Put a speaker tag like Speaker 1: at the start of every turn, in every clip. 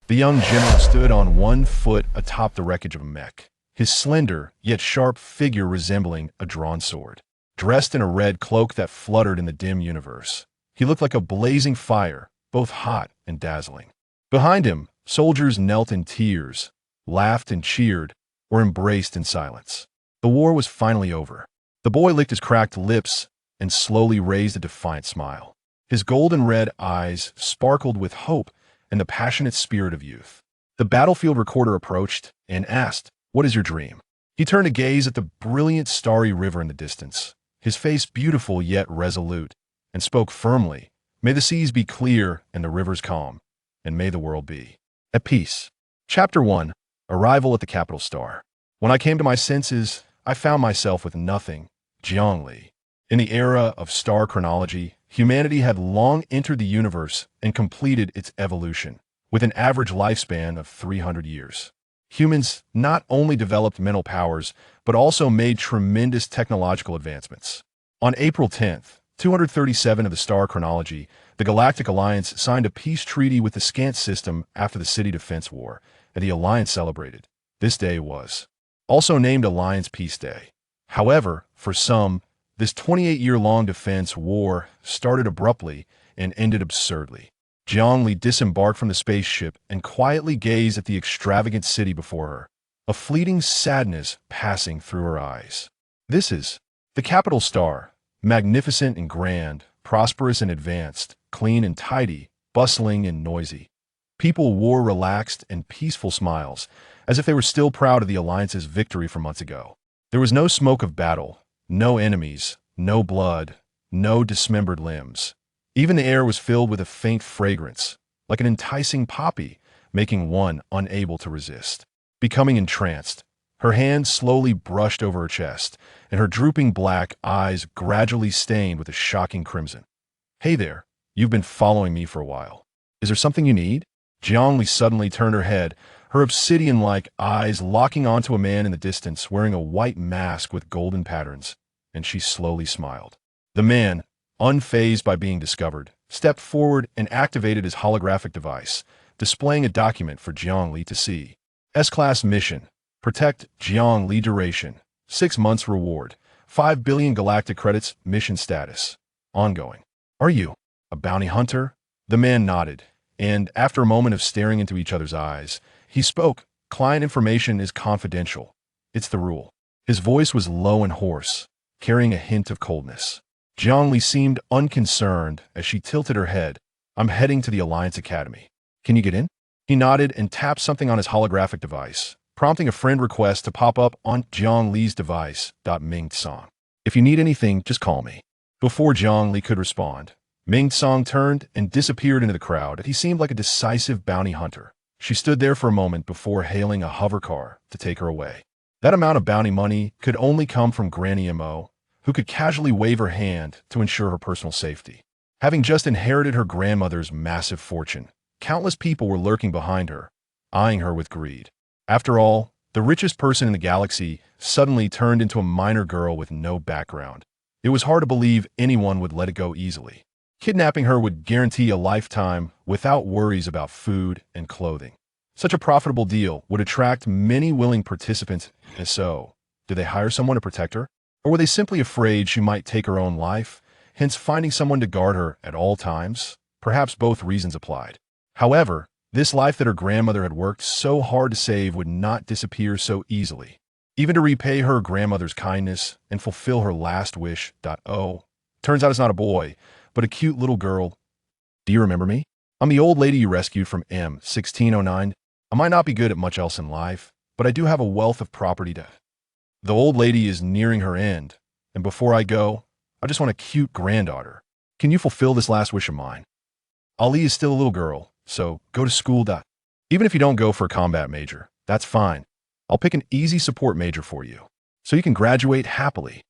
Speaker 1: The young general stood on one foot atop the wreckage of a mech, his slender yet sharp figure resembling a drawn sword. Dressed in a red cloak that fluttered in the dim universe, he looked like a blazing fire, both hot and dazzling. Behind him, soldiers knelt in tears, laughed and cheered, or embraced in silence. The war was finally over. The boy licked his cracked lips and slowly raised a defiant smile. His golden red eyes sparkled with hope and the passionate spirit of youth. The battlefield recorder approached and asked, "What is your dream?" He turned to gaze at the brilliant starry river in the distance, his face beautiful yet resolute, and spoke firmly, "May the seas be clear and the rivers calm, and may the world be at peace." Chapter 1. Arrival at the Capital Star. When I came to my senses, I found myself with nothing. Jiangli. In the era of star chronology, humanity had long entered the universe and completed its evolution, with an average lifespan of 300 years. Humans not only developed mental powers, but also made tremendous technological advancements. On April 10th, 237 of the star chronology, the Galactic Alliance signed a peace treaty with the Scant system after the City Defense War, and the Alliance celebrated. This day was also named Alliance Peace Day. However, for some, this 28-year-long defense war started abruptly and ended absurdly. Jiangli disembarked from the spaceship and quietly gazed at the extravagant city before her, a fleeting sadness passing through her eyes. This is the Capital Star, magnificent and grand, prosperous and advanced, clean and tidy, bustling and noisy. People wore relaxed and peaceful smiles, as if they were still proud of the Alliance's victory from months ago. There was no smoke of battle, no enemies, no blood, no dismembered limbs. Even the air was filled with a faint fragrance, like an enticing poppy, making one unable to resist. Becoming entranced, her hand slowly brushed over her chest, and her drooping black eyes gradually stained with a shocking crimson. "Hey there, you've been following me for a while. Is there something you need?" Jiangli suddenly turned her head, her obsidian-like eyes locking onto a man in the distance wearing a white mask with golden patterns, and she slowly smiled. The man, unfazed by being discovered, stepped forward and activated his holographic device, displaying a document for Jiangli to see. S-Class Mission. Protect Jiangli. Duration. 6 months. Reward. 5 billion galactic credits. Mission status. Ongoing. "Are you a bounty hunter?" The man nodded, and after a moment of staring into each other's eyes, he spoke. "Client information is confidential. It's the rule." His voice was low and hoarse, carrying a hint of coldness. Jiangli seemed unconcerned as she tilted her head. "I'm heading to the Alliance Academy. Can you get in?" He nodded and tapped something on his holographic device, prompting a friend request to pop up on Jiangli's device. Ming Tsang. "If you need anything, just call me." Before Jiangli could respond, Ming Tsang turned and disappeared into the crowd. He seemed like a decisive bounty hunter. She stood there for a moment before hailing a hover car to take her away. That amount of bounty money could only come from Granny Mo, who could casually wave her hand to ensure her personal safety. Having just inherited her grandmother's massive fortune, countless people were lurking behind her, eyeing her with greed. After all, the richest person in the galaxy suddenly turned into a minor girl with no background. It was hard to believe anyone would let it go easily. Kidnapping her would guarantee a lifetime without worries about food and clothing. Such a profitable deal would attract many willing participants. And so, did they hire someone to protect her? Or were they simply afraid she might take her own life, hence finding someone to guard her at all times? Perhaps both reasons applied. However, this life that her grandmother had worked so hard to save would not disappear so easily. Even to repay her grandmother's kindness and fulfill her last wish. Turns out it's not a boy, but a cute little girl. "Do you remember me? I'm the old lady you rescued from M1609. I might not be good at much else in life, but I do have a wealth of property to..." The old lady is nearing her end, and before I go, I just want a cute granddaughter. Can you fulfill this last wish of mine? Ali is still a little girl, so go to school. Even if you don't go for a combat major, that's fine. I'll pick an easy support major for you, so you can graduate happily.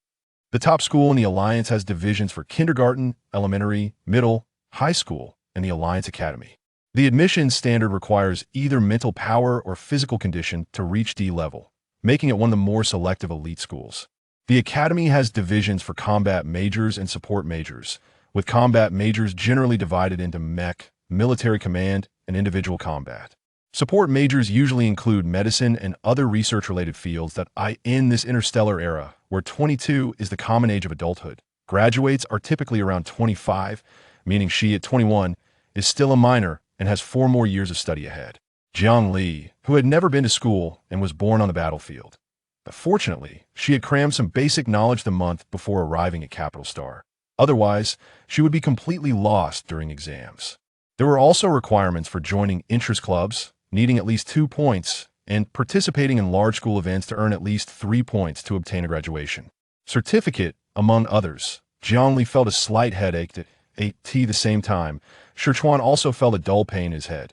Speaker 1: The top school in the Alliance has divisions for kindergarten, elementary, middle, high school, and the Alliance Academy. The admissions standard requires either mental power or physical condition to reach D level, making it one of the more selective elite schools. The Academy has divisions for combat majors and support majors, with combat majors generally divided into mech, military command, and individual combat. Support majors usually include medicine and other research-related fields that in this interstellar era, where 22 is the common age of adulthood. Graduates are typically around 25, meaning she at 21 is still a minor and has 4 more years of study ahead. Jiang Li, who had never been to school and was born on the battlefield. But fortunately, she had crammed some basic knowledge the month before arriving at Capital Star. Otherwise, she would be completely lost during exams. There were also requirements for joining interest clubs, needing at least 2 points, and participating in large school events to earn at least 3 points to obtain a graduation certificate, among others. Jiang Li felt a slight headache at the same time. Sichuan also felt a dull pain in his head.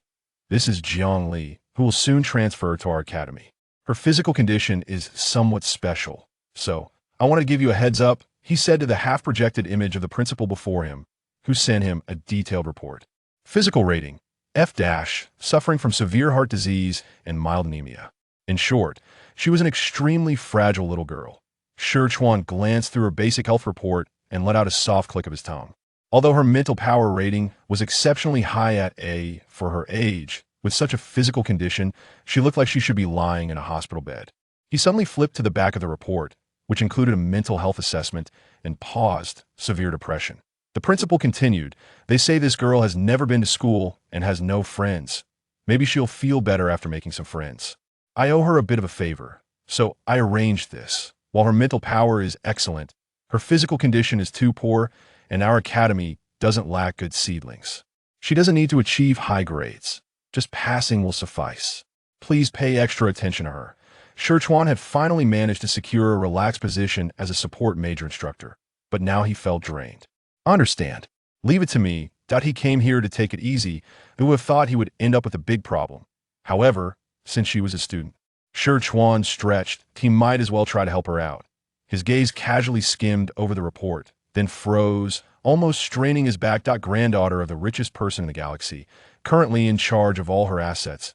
Speaker 1: This is Jiang Li, who will soon transfer to our academy. Her physical condition is somewhat special. So, I want to give you a heads up, he said to the half-projected image of the principal before him, who sent him a detailed report. Physical rating, F-, suffering from severe heart disease and mild anemia. In short, she was an extremely fragile little girl. Sichuan glanced through her basic health report and let out a soft click of his tongue. Although her mental power rating was exceptionally high at A for her age, with such a physical condition, she looked like she should be lying in a hospital bed. He suddenly flipped to the back of the report, which included a mental health assessment, and paused, severe depression. The principal continued, they say this girl has never been to school and has no friends. Maybe she'll feel better after making some friends. I owe her a bit of a favor, so I arranged this. While her mental power is excellent, her physical condition is too poor, and our academy doesn't lack good seedlings. She doesn't need to achieve high grades. Just passing will suffice. Please pay extra attention to her. Sichuan had finally managed to secure a relaxed position as a support major instructor, but now he felt drained. Understand. Leave it to me. He came here to take it easy, who would have thought he would end up with a big problem. However, since she was a student, Sichuan stretched, he might as well try to help her out. His gaze casually skimmed over the report, then froze, almost straining his back. Granddaughter of the richest person in the galaxy, currently in charge of all her assets.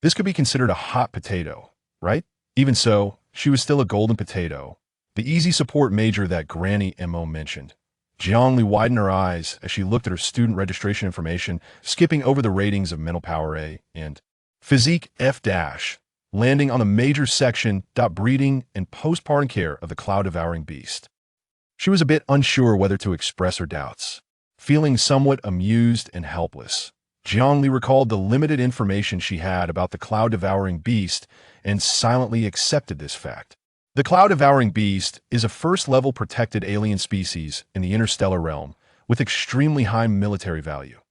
Speaker 1: This could be considered a hot potato, right? Even so, she was still a golden potato, the easy support major that Granny Mo mentioned. Jiang Li widened her eyes as she looked at her student registration information, skipping over the ratings of mental power A and physique F-, landing on the major section. Breeding and postpartum care of the cloud-devouring beast. She was a bit unsure whether to express her doubts. Feeling somewhat amused and helpless, Jiang Li recalled the limited information she had about the cloud-devouring beast and silently accepted this fact. The cloud-devouring beast is a first-level protected alien species in the interstellar realm with extremely high military value.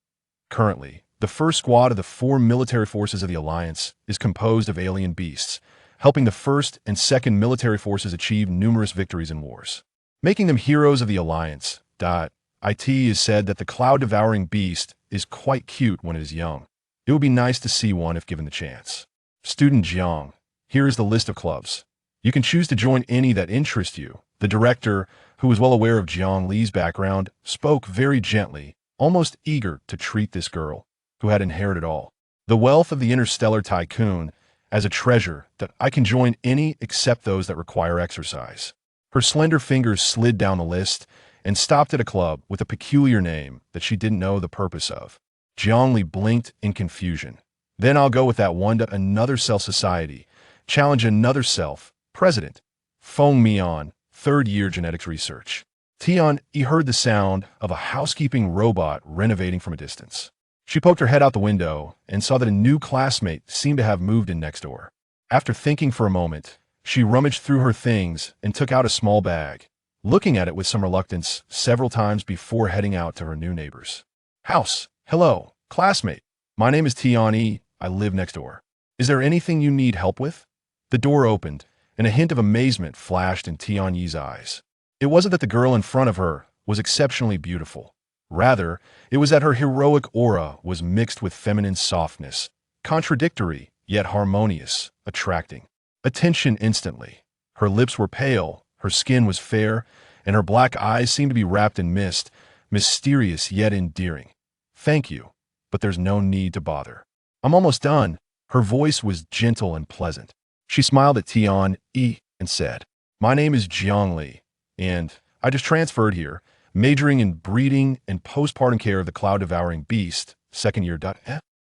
Speaker 1: Currently, the first squad of the 4 military forces of the Alliance is composed of alien beasts, helping the first and second military forces achieve numerous victories in wars, making them heroes of the Alliance. It is said that the cloud-devouring beast is quite cute when it is young. It would be nice to see one if given the chance. Student Jiang, here is the list of clubs. You can choose to join any that interest you. The director, who was well aware of Jiang Li's background, spoke very gently, almost eager to treat this girl, who had inherited all the wealth of the interstellar tycoon, as a treasure. That I can join any except those that require exercise. Her slender fingers slid down the list and stopped at a club with a peculiar name that she didn't know the purpose of. Jiang Li blinked in confusion. Then I'll go with that one. Another self society. Challenge another self. President. Feng Mian, 3rd year genetics research. Tian heard the sound of a housekeeping robot renovating from a distance. She poked her head out the window and saw that a new classmate seemed to have moved in next door. After thinking for a moment, she rummaged through her things and took out a small bag, looking at it with some reluctance several times before heading out to her new neighbor's house. Hello, classmate. My name is Tian. I live next door. Is there anything you need help with? The door opened, and a hint of amazement flashed in Tian's eyes. It wasn't that the girl in front of her was exceptionally beautiful. Rather, it was that her heroic aura was mixed with feminine softness, contradictory yet harmonious, attracting attention instantly. Her lips were pale, her skin was fair, and her black eyes seemed to be wrapped in mist, mysterious yet endearing. Thank you, but there's no need to bother. I'm almost done. Her voice was gentle and pleasant. She smiled at Tian and said, My name is Jiang Li, and I just transferred here, majoring in breeding and postpartum care of the cloud-devouring beast, 2nd year.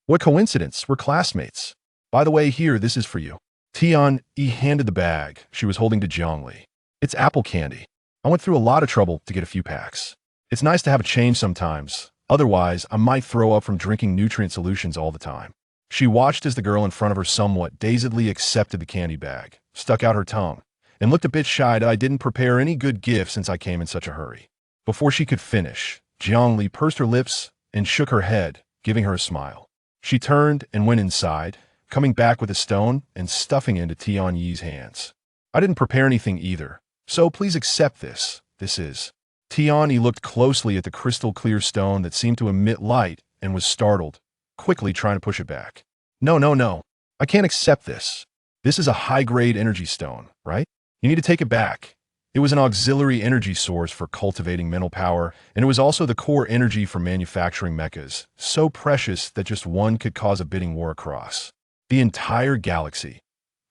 Speaker 1: What coincidence, we're classmates. By the way, here, this is for you. Tian handed the bag she was holding to Zhongli. It's apple candy. I went through a lot of trouble to get a few packs. It's nice to have a change sometimes. Otherwise, I might throw up from drinking nutrient solutions all the time. She watched as the girl in front of her somewhat dazedly accepted the candy bag, stuck out her tongue, and looked a bit shy that I didn't prepare any good gift since I came in such a hurry. Before she could finish, Zhongli pursed her lips and shook her head, giving her a smile. She turned and went inside, coming back with a stone and stuffing it into Tianyi's hands. I didn't prepare anything either, so please accept this. This is. Tianyi looked closely at the crystal-clear stone that seemed to emit light and was startled, quickly trying to push it back. No, no, no. I can't accept this. This is a high-grade energy stone, right? You need to take it back. It was an auxiliary energy source for cultivating mental power, and it was also the core energy for manufacturing mechas, so precious that just one could cause a bidding war across the entire galaxy.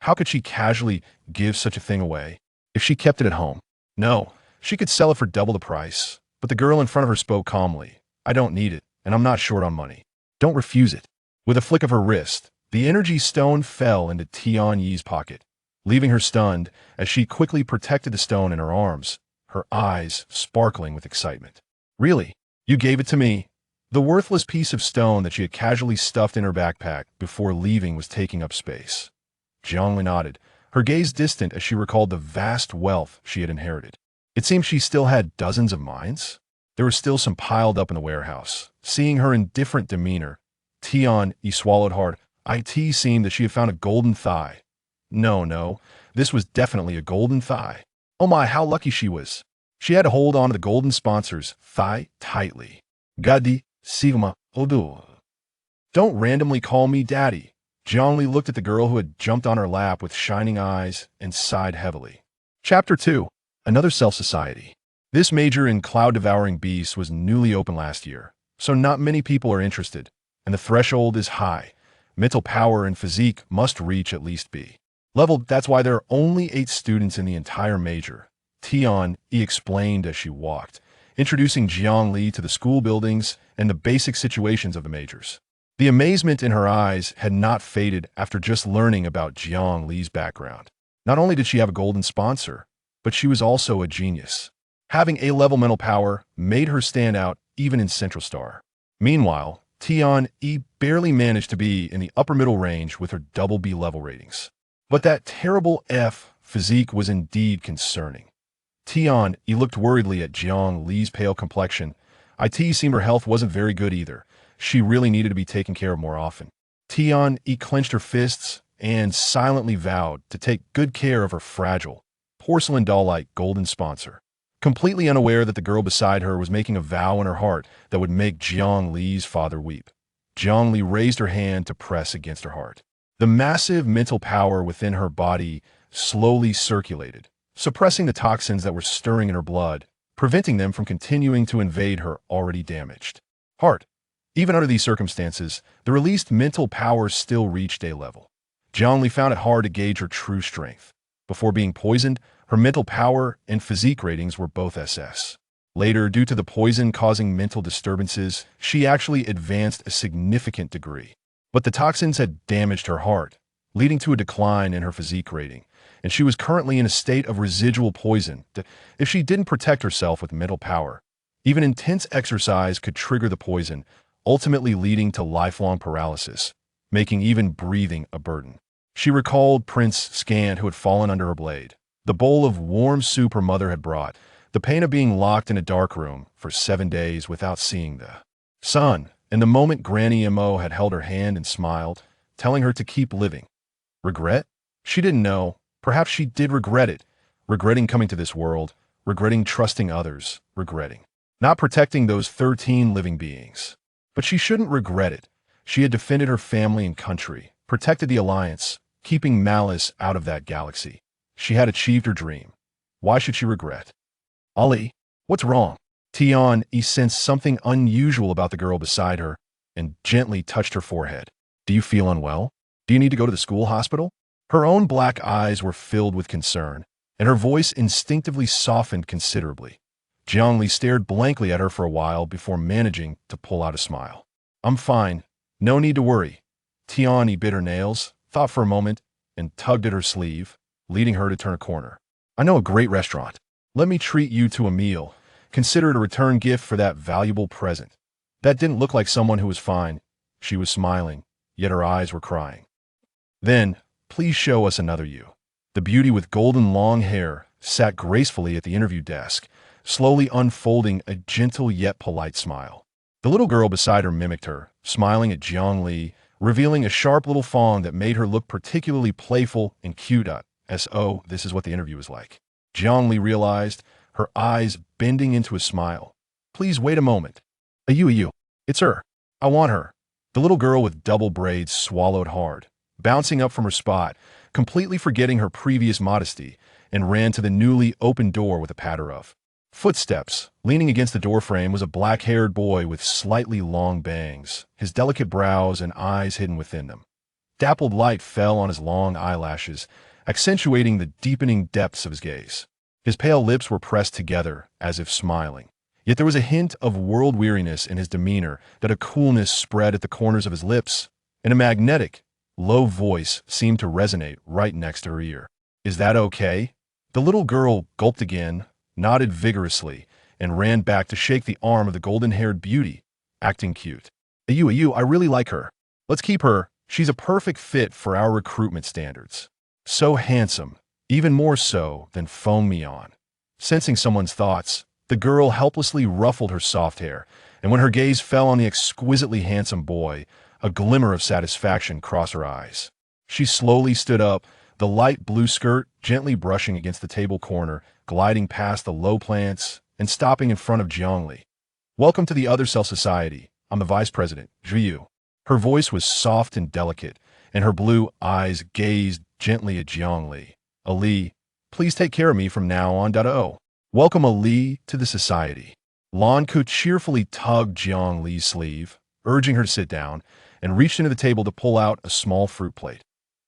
Speaker 1: How could she casually give such a thing away if she kept it at home? No, she could sell it for double the price, but the girl in front of her spoke calmly. I don't need it, and I'm not short on money. Don't refuse it. With a flick of her wrist, the energy stone fell into Tianyi's pocket, leaving her stunned as she quickly protected the stone in her arms, her eyes sparkling with excitement. Really? You gave it to me? The worthless piece of stone that she had casually stuffed in her backpack before leaving was taking up space. Zhongli nodded, her gaze distant as she recalled the vast wealth she had inherited. It seemed she still had dozens of mines. There were still some piled up in the warehouse. Seeing her indifferent demeanor, Tianyi swallowed hard. It seemed that she had found a golden thigh. No, this was definitely a golden thigh. Oh my, how lucky she was. She had to hold on to the golden sponsor's thigh tightly. Gadi, Sigma, Odu. Don't randomly call me daddy. Zhongli looked at the girl who had jumped on her lap with shining eyes and sighed heavily. Chapter 2. Another Self-Society. This major in cloud-devouring beasts was newly open last year, so not many people are interested, and the threshold is high. Mental power and physique must reach at least B level. That's why there are only 8 students in the entire major. Tianyi explained as she walked, introducing Zhongli to the school buildings and the basic situations of the majors. The amazement in her eyes had not faded after just learning about Zhongli's background. Not only did she have a golden sponsor, but she was also a genius. Having A-level mental power made her stand out even in Central Star. Meanwhile, Tianyi barely managed to be in the upper middle range with her double B level ratings. But that terrible F physique was indeed concerning. Tianyi looked worriedly at Zhongli's pale complexion. It seemed her health wasn't very good either. She really needed to be taken care of more often. Tianyi clenched her fists and silently vowed to take good care of her fragile, porcelain doll-like golden sponsor, completely unaware that the girl beside her was making a vow in her heart that would make Zhongli's father weep. Zhongli raised her hand to press against her heart. The massive mental power within her body slowly circulated, suppressing the toxins that were stirring in her blood, preventing them from continuing to invade her already damaged heart. Even under these circumstances, the released mental power still reached A level. Zhongli found it hard to gauge her true strength. Before being poisoned, her mental power and physique ratings were both SS. Later, due to the poison causing mental disturbances, she actually advanced a significant degree. But the toxins had damaged her heart, leading to a decline in her physique rating, and she was currently in a state of residual poison. If she didn't protect herself with mental power, even intense exercise could trigger the poison, ultimately leading to lifelong paralysis, making even breathing a burden. She recalled Prince Scant, who had fallen under her blade, the bowl of warm soup her mother had brought, the pain of being locked in a dark room for 7 days without seeing the sun, and the moment Granny Mo had held her hand and smiled, telling her to keep living. Regret? She didn't know. Perhaps she did regret it, regretting coming to this world, regretting trusting others, regretting not protecting those 13 living beings. But she shouldn't regret it. She had defended her family and country, protected the Alliance, keeping malice out of that galaxy. She had achieved her dream. Why should she regret? Ali, what's wrong? Tianyi sensed something unusual about the girl beside her and gently touched her forehead. Do you feel unwell? Do you need to go to the school hospital? Her own black eyes were filled with concern, and her voice instinctively softened considerably. Zhongli stared blankly at her for a while before managing to pull out a smile. I'm fine. No need to worry. Tiani bit her nails, thought for a moment, and tugged at her sleeve, leading her to turn a corner. I know a great restaurant. Let me treat you to a meal. Consider it a return gift for that valuable present. That didn't look like someone who was fine. She was smiling, yet her eyes were crying. Then, please show us another you. The beauty with golden long hair sat gracefully at the interview desk, slowly unfolding a gentle yet polite smile. The little girl beside her mimicked her, smiling at Jiang revealing a sharp little fong that made her look particularly playful and cute. So, this is what the interview was like. Jiang realized, her eyes bending into a smile. Please wait a moment. A you. It's her. I want her. The little girl with double braids swallowed hard, bouncing up from her spot, completely forgetting her previous modesty, and ran to the newly opened door with a patter of footsteps. Leaning against the doorframe was a black-haired boy with slightly long bangs, his delicate brows and eyes hidden within them. Dappled light fell on his long eyelashes, accentuating the deepening depths of his gaze. His pale lips were pressed together, as if smiling. Yet there was a hint of world-weariness in his demeanor, that a coolness spread at the corners of his lips, and a magnetic, low voice seemed to resonate right next to her ear. Is that okay? The little girl gulped again, nodded vigorously, and ran back to shake the arm of the golden-haired beauty, acting cute. You, I really like her. Let's keep her. She's a perfect fit for our recruitment standards. So handsome, even more so than Feng Mian. Sensing someone's thoughts, the girl helplessly ruffled her soft hair, and when her gaze fell on the exquisitely handsome boy, a glimmer of satisfaction crossed her eyes. She slowly stood up, the light blue skirt gently brushing against the table corner, gliding past the low plants, and stopping in front of Jiang. Welcome to the Other Cell Society. I'm the Vice President, Zhu. Her voice was soft and delicate, and her blue eyes gazed gently at Jiang. Ali, please take care of me from now on. Welcome Ali to the society. Lan Ku cheerfully tugged Jiang Li's sleeve, urging her to sit down, and reached into the table to pull out a small fruit plate.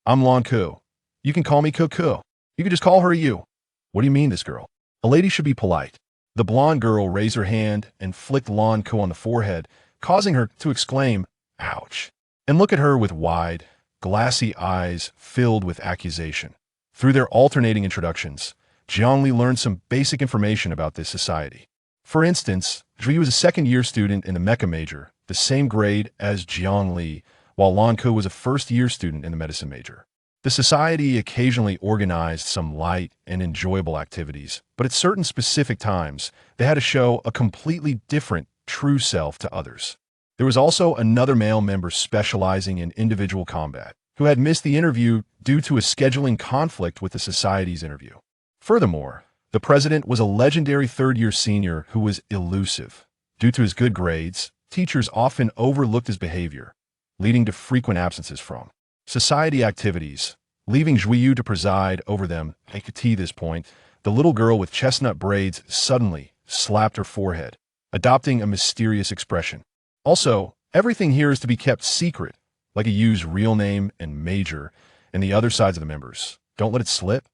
Speaker 1: I'm Lan Ku. You can call me Ku. You can just call her a you. What do you mean, this girl? A lady should be polite. The blonde girl raised her hand and flicked Lan Ku on the forehead, causing her to exclaim, ouch, and look at her with wide, glassy eyes filled with accusation. Through their alternating introductions, Jiang learned some basic information about this society. For instance, Zhu was a second-year student in the mecha major, the same grade as Jiang, while Lan Ku was a first-year student in the medicine major. The society occasionally organized some light and enjoyable activities, but at certain specific times, they had to show a completely different, true self to others. There was also another male member specializing in individual combat, who had missed the interview due to a scheduling conflict with the society's interview. Furthermore, the president was a legendary third-year senior who was elusive. Due to his good grades, teachers often overlooked his behavior, leading to frequent absences from society activities, leaving Zhuyu to preside over them. At this point, the little girl with chestnut braids suddenly slapped her forehead, adopting a mysterious expression. Also, everything here is to be kept secret, like a Yu's real name and major, and the other sides of the members. Don't let it slip,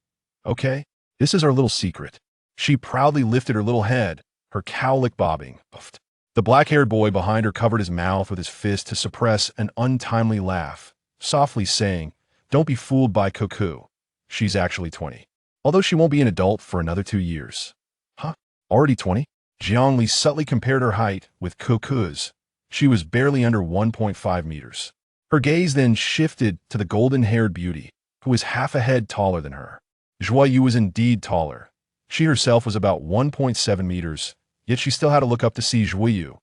Speaker 1: okay? This is our little secret. She proudly lifted her little head, her cowlick bobbing. The black-haired boy behind her covered his mouth with his fist to suppress an untimely laugh, softly saying, don't be fooled by Cuckoo. She's actually 20. Although she won't be an adult for another 2 years. Huh? Already 20? Jiang subtly compared her height with Cuckoo's. She was barely under 1.5 meters. Her gaze then shifted to the golden-haired beauty, who was half a head taller than her. Zhuyu was indeed taller. She herself was about 1.7 meters, yet she still had to look up to see Zhuyu.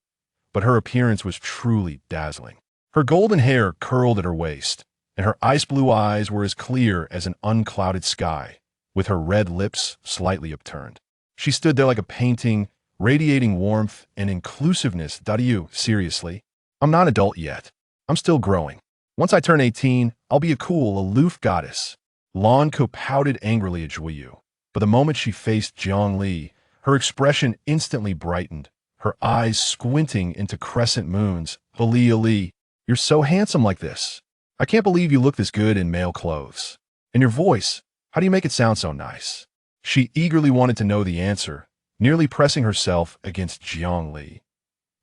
Speaker 1: But her appearance was truly dazzling. Her golden hair curled at her waist, and her ice-blue eyes were as clear as an unclouded sky, with her red lips slightly upturned. She stood there like a painting, radiating warmth and inclusiveness. Seriously? I'm not adult yet. I'm still growing. Once I turn 18, I'll be a cool, aloof goddess. Lan Ku pouted angrily at Zhuyu, but the moment she faced Jiang, her expression instantly brightened, her eyes squinting into crescent moons. Ali, you're so handsome like this. I can't believe you look this good in male clothes. And your voice, how do you make it sound so nice? She eagerly wanted to know the answer, nearly pressing herself against Jiang.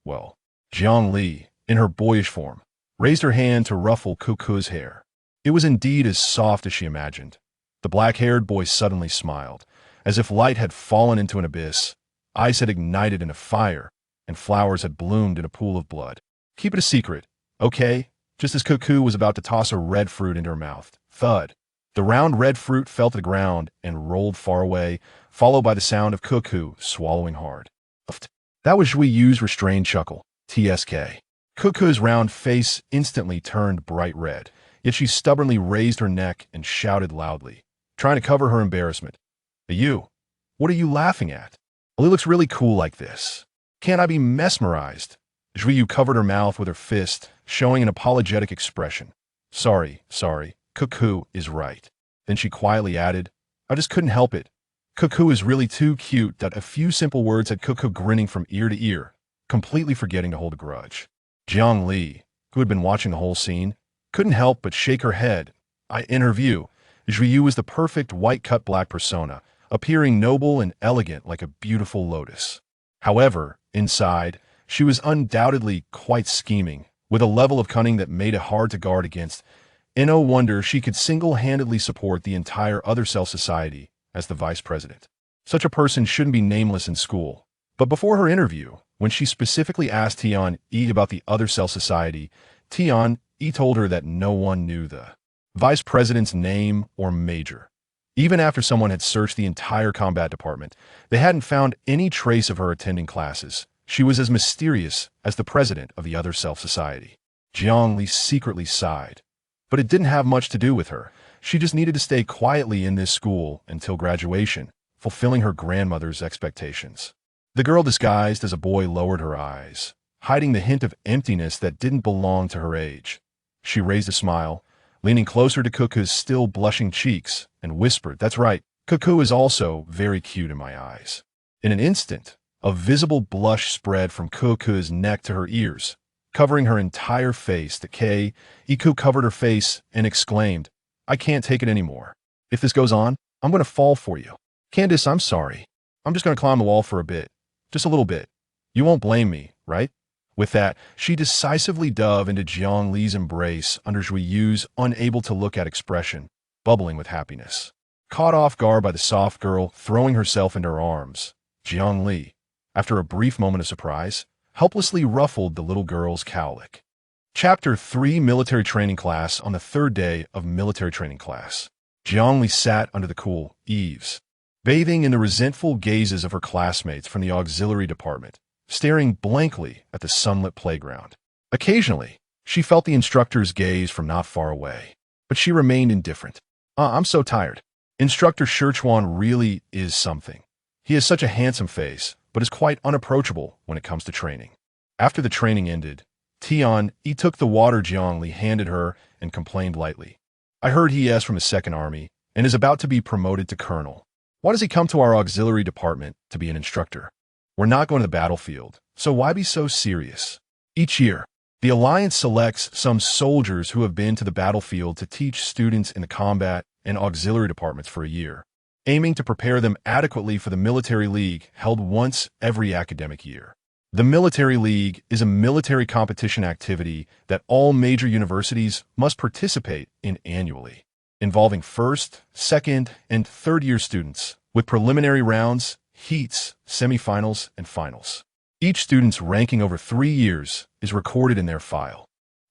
Speaker 1: Well, Jiang, in her boyish form, raised her hand to ruffle Cuckoo's hair. It was indeed as soft as she imagined. The black-haired boy suddenly smiled, as if light had fallen into an abyss, ice had ignited in a fire, and flowers had bloomed in a pool of blood. Keep it a secret, okay? Just as Cuckoo was about to toss a red fruit into her mouth. Thud. The round red fruit fell to the ground and rolled far away, followed by the sound of Cuckoo swallowing hard. That was Zhui Yu's restrained chuckle. TSK. Cuckoo's round face instantly turned bright red, yet she stubbornly raised her neck and shouted loudly, trying to cover her embarrassment. You? What are you laughing at? Well, he looks really cool like this. Can't I be mesmerized? Zhui Yu covered her mouth with her fist, showing an apologetic expression. Sorry, Cuckoo is right. Then she quietly added, I just couldn't help it. Cuckoo is really too cute that a few simple words had Cuckoo grinning from ear to ear, completely forgetting to hold a grudge. Jiang Li, who had been watching the whole scene, couldn't help but shake her head. In her view, Zhui Yu was the perfect white-cut black persona, appearing noble and elegant like a beautiful lotus. However, inside, she was undoubtedly quite scheming, with a level of cunning that made it hard to guard against. In no wonder she could single-handedly support the entire Other Self Society as the vice president. Such a person shouldn't be nameless in school. But before her interview, when she specifically asked Tian-Yi about the Other Self Society, Tian-Yi told her that no one knew the vice president's name or major. Even after someone had searched the entire combat department, they hadn't found any trace of her attending classes. She was as mysterious as the president of the Other Self Society. Jiang Li secretly sighed. But it didn't have much to do with her. She just needed to stay quietly in this school until graduation, fulfilling her grandmother's expectations. The girl disguised as a boy lowered her eyes, hiding the hint of emptiness that didn't belong to her age. She raised a smile, leaning closer to Cuckoo's still blushing cheeks, and whispered, That's right, Cuckoo is also very cute in my eyes. In an instant, a visible blush spread from Cuckoo's neck to her ears, covering her entire face. Iku covered her face and exclaimed, I can't take it anymore. If this goes on, I'm going to fall for you. Candace, I'm sorry. I'm just going to climb the wall for a bit. Just a little bit. You won't blame me, right? With that, she decisively dove into Jiang Li's embrace under Zhui Yu's unable to look at expression, bubbling with happiness. Caught off guard by the soft girl throwing herself into her arms, Jiang Li, after a brief moment of surprise, helplessly ruffled the little girl's cowlick. Chapter 3 Military Training Class. On the third day of military training class, Jiang Li sat under the cool eaves, bathing in the resentful gazes of her classmates from the auxiliary department, staring blankly at the sunlit playground. Occasionally, she felt the instructor's gaze from not far away, but she remained indifferent. I'm so tired. Instructor Shichuan really is something. He has such a handsome face, but is quite unapproachable when it comes to training. After the training ended, Tian-Yi took the water Jiang Li handed her and complained lightly. I heard he is from the Second Army and is about to be promoted to colonel. Why does he come to our auxiliary department to be an instructor? We're not going to the battlefield, so why be so serious? Each year, the Alliance selects some soldiers who have been to the battlefield to teach students in the combat and auxiliary departments for a year, aiming to prepare them adequately for the Military League held once every academic year. The Military League is a military competition activity that all major universities must participate in annually, involving first, second, and third-year students, with preliminary rounds, heats, semifinals, and finals. Each student's ranking over 3 years is recorded in their file,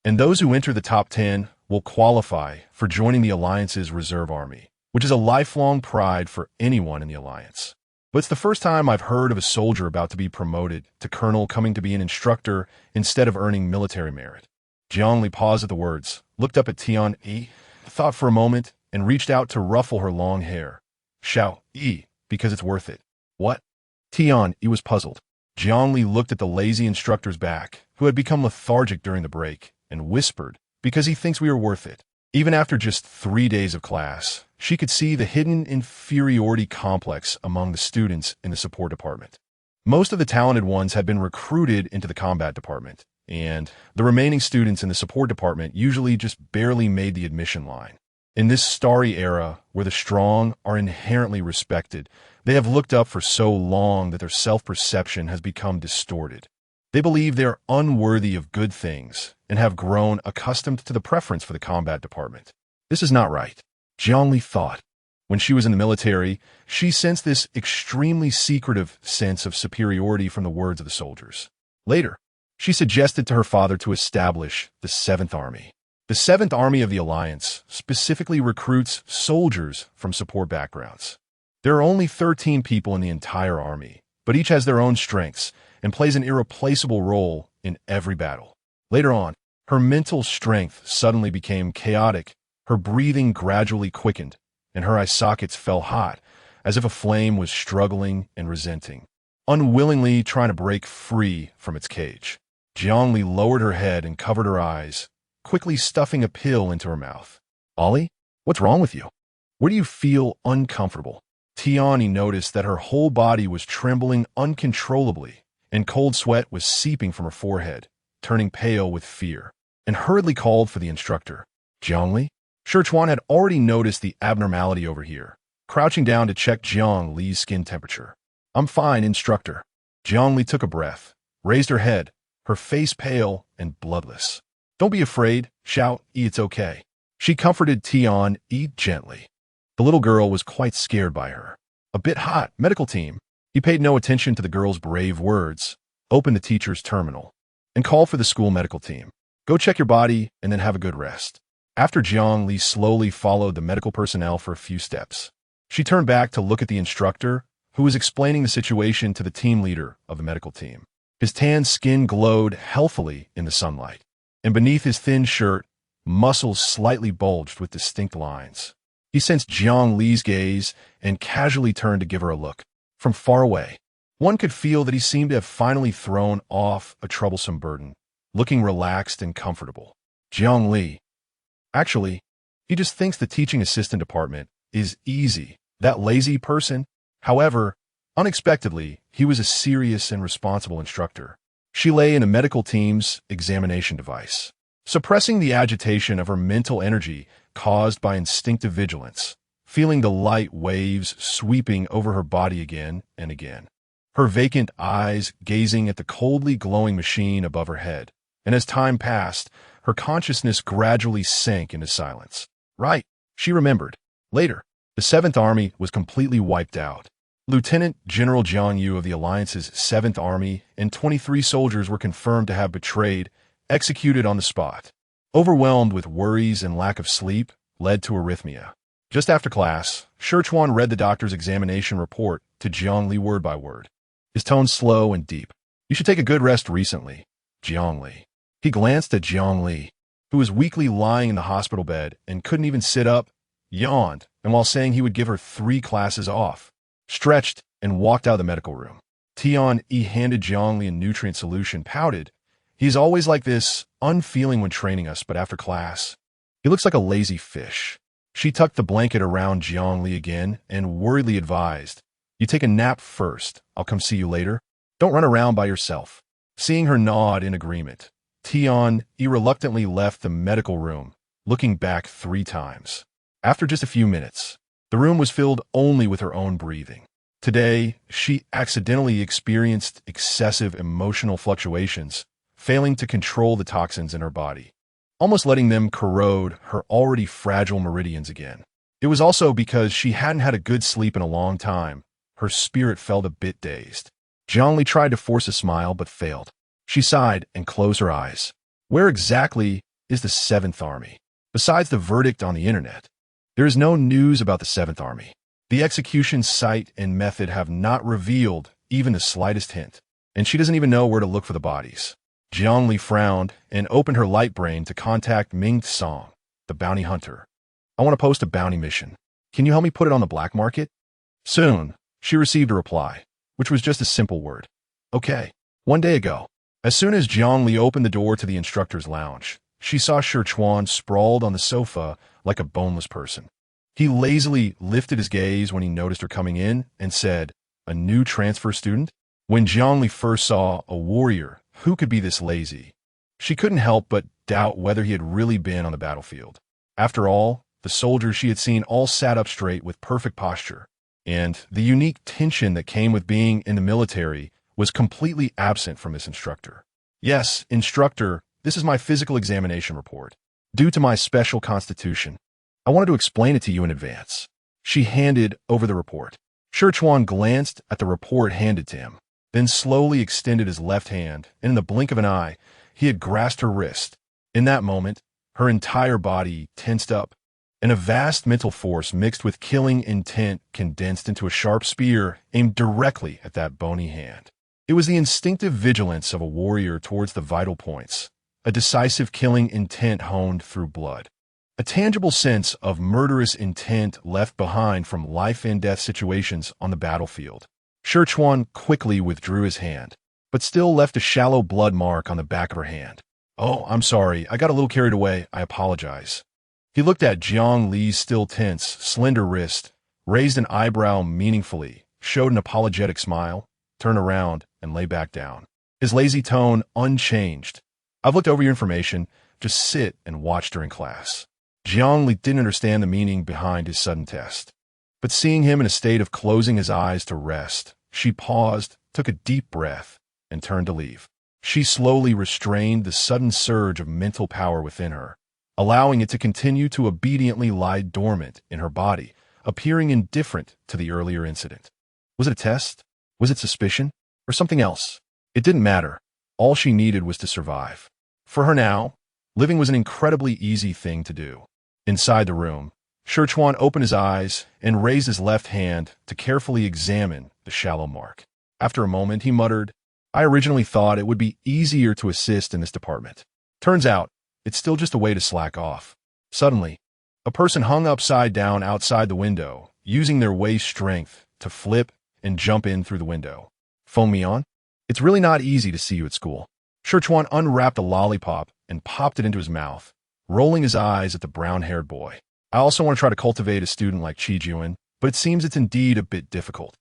Speaker 1: and those who enter the top 10 will qualify for joining the Alliance's Reserve Army, which is a lifelong pride for anyone in the Alliance. But it's the first time I've heard of a soldier about to be promoted to colonel coming to be an instructor instead of earning military merit. Jiang Li paused at the words, looked up at Tian-Yi, thought for a moment, and reached out to ruffle her long hair. Shao-Yi, because it's worth it. What? Tian-Yi was puzzled. Jiang Li looked at the lazy instructor's back, who had become lethargic during the break, and whispered, because he thinks we are worth it. Even after just 3 days of class, she could see the hidden inferiority complex among the students in the support department. Most of the talented ones had been recruited into the combat department, and the remaining students in the support department usually just barely made the admission line. In this starry era, where the strong are inherently respected, they have looked up for so long that their self-perception has become distorted. They believe they're unworthy of good things and have grown accustomed to the preference for the combat department. This is not right, Zhongli thought. When she was in the military, she sensed this extremely secretive sense of superiority from the words of the soldiers. Later, she suggested to her father to establish the 7th Army. The 7th Army of the Alliance specifically recruits soldiers from support backgrounds. There are only 13 people in the entire army, but each has their own strengths and plays an irreplaceable role in every battle. Later on, her mental strength suddenly became chaotic, her breathing gradually quickened, and her eye sockets fell hot, as if a flame was struggling and resenting, unwillingly trying to break free from its cage. Zhongli lowered her head and covered her eyes, quickly stuffing a pill into her mouth. Ollie, what's wrong with you? Where do you feel uncomfortable? Tiani noticed that her whole body was trembling uncontrollably, and cold sweat was seeping from her forehead, turning pale with fear, and hurriedly called for the instructor. Zhongli? Shichuan had already noticed the abnormality over here, crouching down to check Jiang Li's skin temperature. I'm fine, instructor. Zhongli took a breath, raised her head, her face pale and bloodless. Don't be afraid, shout, it's okay. She comforted Tian gently. The little girl was quite scared by her. A bit hot, medical team. He paid no attention to the girl's brave words, opened the teacher's terminal, and called for the school medical team. Go check your body and then have a good rest. After Jiang Li slowly followed the medical personnel for a few steps, she turned back to look at the instructor, who was explaining the situation to the team leader of the medical team. His tan skin glowed healthily in the sunlight, and beneath his thin shirt, muscles slightly bulged with distinct lines. He sensed Jiang Li's gaze and casually turned to give her a look. From far away, one could feel that he seemed to have finally thrown off a troublesome burden, looking relaxed and comfortable. Jiang Li. Actually, he just thinks the teaching assistant department is easy. That lazy person. However, unexpectedly, he was a serious and responsible instructor. She lay in a medical team's examination device, suppressing the agitation of her mental energy caused by instinctive vigilance, feeling the light waves sweeping over her body again and again. Her vacant eyes gazing at the coldly glowing machine above her head, and as time passed, her consciousness gradually sank into silence. Right, she remembered. Later, the 7th Army was completely wiped out. Lieutenant General Jiang Yu of the Alliance's 7th Army and 23 soldiers were confirmed to have betrayed, executed on the spot. Overwhelmed with worries and lack of sleep, led to arrhythmia. Just after class, Shichuan read the doctor's examination report to Jiang Li word by word, his tone slow and deep. You should take a good rest recently, Jiang Li. He glanced at Jiang Li, who was weakly lying in the hospital bed and couldn't even sit up, yawned, and while saying he would give her 3 classes off, stretched and walked out of the medical room. Tian handed Jiang Li a nutrient solution, pouted. He's always like this, unfeeling when training us, but after class, he looks like a lazy fish. She tucked the blanket around Jiang Li again and worriedly advised, you take a nap first. I'll come see you later. Don't run around by yourself. Seeing her nod in agreement, Tian reluctantly left the medical room, looking back 3 times. After just a few minutes, the room was filled only with her own breathing. Today, she accidentally experienced excessive emotional fluctuations, failing to control the toxins in her body, almost letting them corrode her already fragile meridians again. It was also because she hadn't had a good sleep in a long time. Her spirit felt a bit dazed. Jiang Li tried to force a smile but failed. She sighed and closed her eyes. Where exactly is the 7th Army? Besides the verdict on the internet, there is no news about the 7th Army. The execution site and method have not revealed even the slightest hint, and she doesn't even know where to look for the bodies. Jiang Li frowned and opened her light brain to contact Ming Song, the bounty hunter. I want to post a bounty mission. Can you help me put it on the black market? Soon, she received a reply, which was just a simple word. Okay. 1 day ago, as soon as Jiang Li opened the door to the instructor's lounge, she saw Shichuan sprawled on the sofa like a boneless person. He lazily lifted his gaze when he noticed her coming in and said, a new transfer student? When Jiang Li first saw a warrior who could be this lazy, she couldn't help but doubt whether he had really been on the battlefield. After all, the soldiers she had seen all sat up straight with perfect posture, and the unique tension that came with being in the military was completely absent from this instructor. Yes, instructor, this is my physical examination report. Due to my special constitution, I wanted to explain it to you in advance. She handed over the report. Scherchuan glanced at the report handed to him, then slowly extended his left hand, and in the blink of an eye, he had grasped her wrist. In that moment, her entire body tensed up, and a vast mental force mixed with killing intent condensed into a sharp spear aimed directly at that bony hand. It was the instinctive vigilance of a warrior towards the vital points, a decisive killing intent honed through blood, a tangible sense of murderous intent left behind from life-and-death situations on the battlefield. Scherchuan quickly withdrew his hand, but still left a shallow blood mark on the back of her hand. "Oh, I'm sorry, I got a little carried away, I apologize." He looked at Jiang Li's still tense, slender wrist, raised an eyebrow meaningfully, showed an apologetic smile, turned around, and lay back down. His lazy tone unchanged. "I've looked over your information, just sit and watch during class." Jiang Li didn't understand the meaning behind his sudden test, but seeing him in a state of closing his eyes to rest, she paused, took a deep breath, and turned to leave. She slowly restrained the sudden surge of mental power within her, allowing it to continue to obediently lie dormant in her body, appearing indifferent to the earlier incident. Was it a test? Was it suspicion? Or something else? It didn't matter. All she needed was to survive. For her now, living was an incredibly easy thing to do. Inside the room, Scherchuan opened his eyes and raised his left hand to carefully examine the shallow mark. After a moment, he muttered, "I originally thought it would be easier to assist in this department. Turns out, it's still just a way to slack off." Suddenly, a person hung upside down outside the window, using their waist strength to flip and jump in through the window. "Phone me on? It's really not easy to see you at school." Scherchuan unwrapped a lollipop and popped it into his mouth, rolling his eyes at the brown-haired boy. "I also want to try to cultivate a student like Chi-Juan, but it seems it's indeed a bit difficult."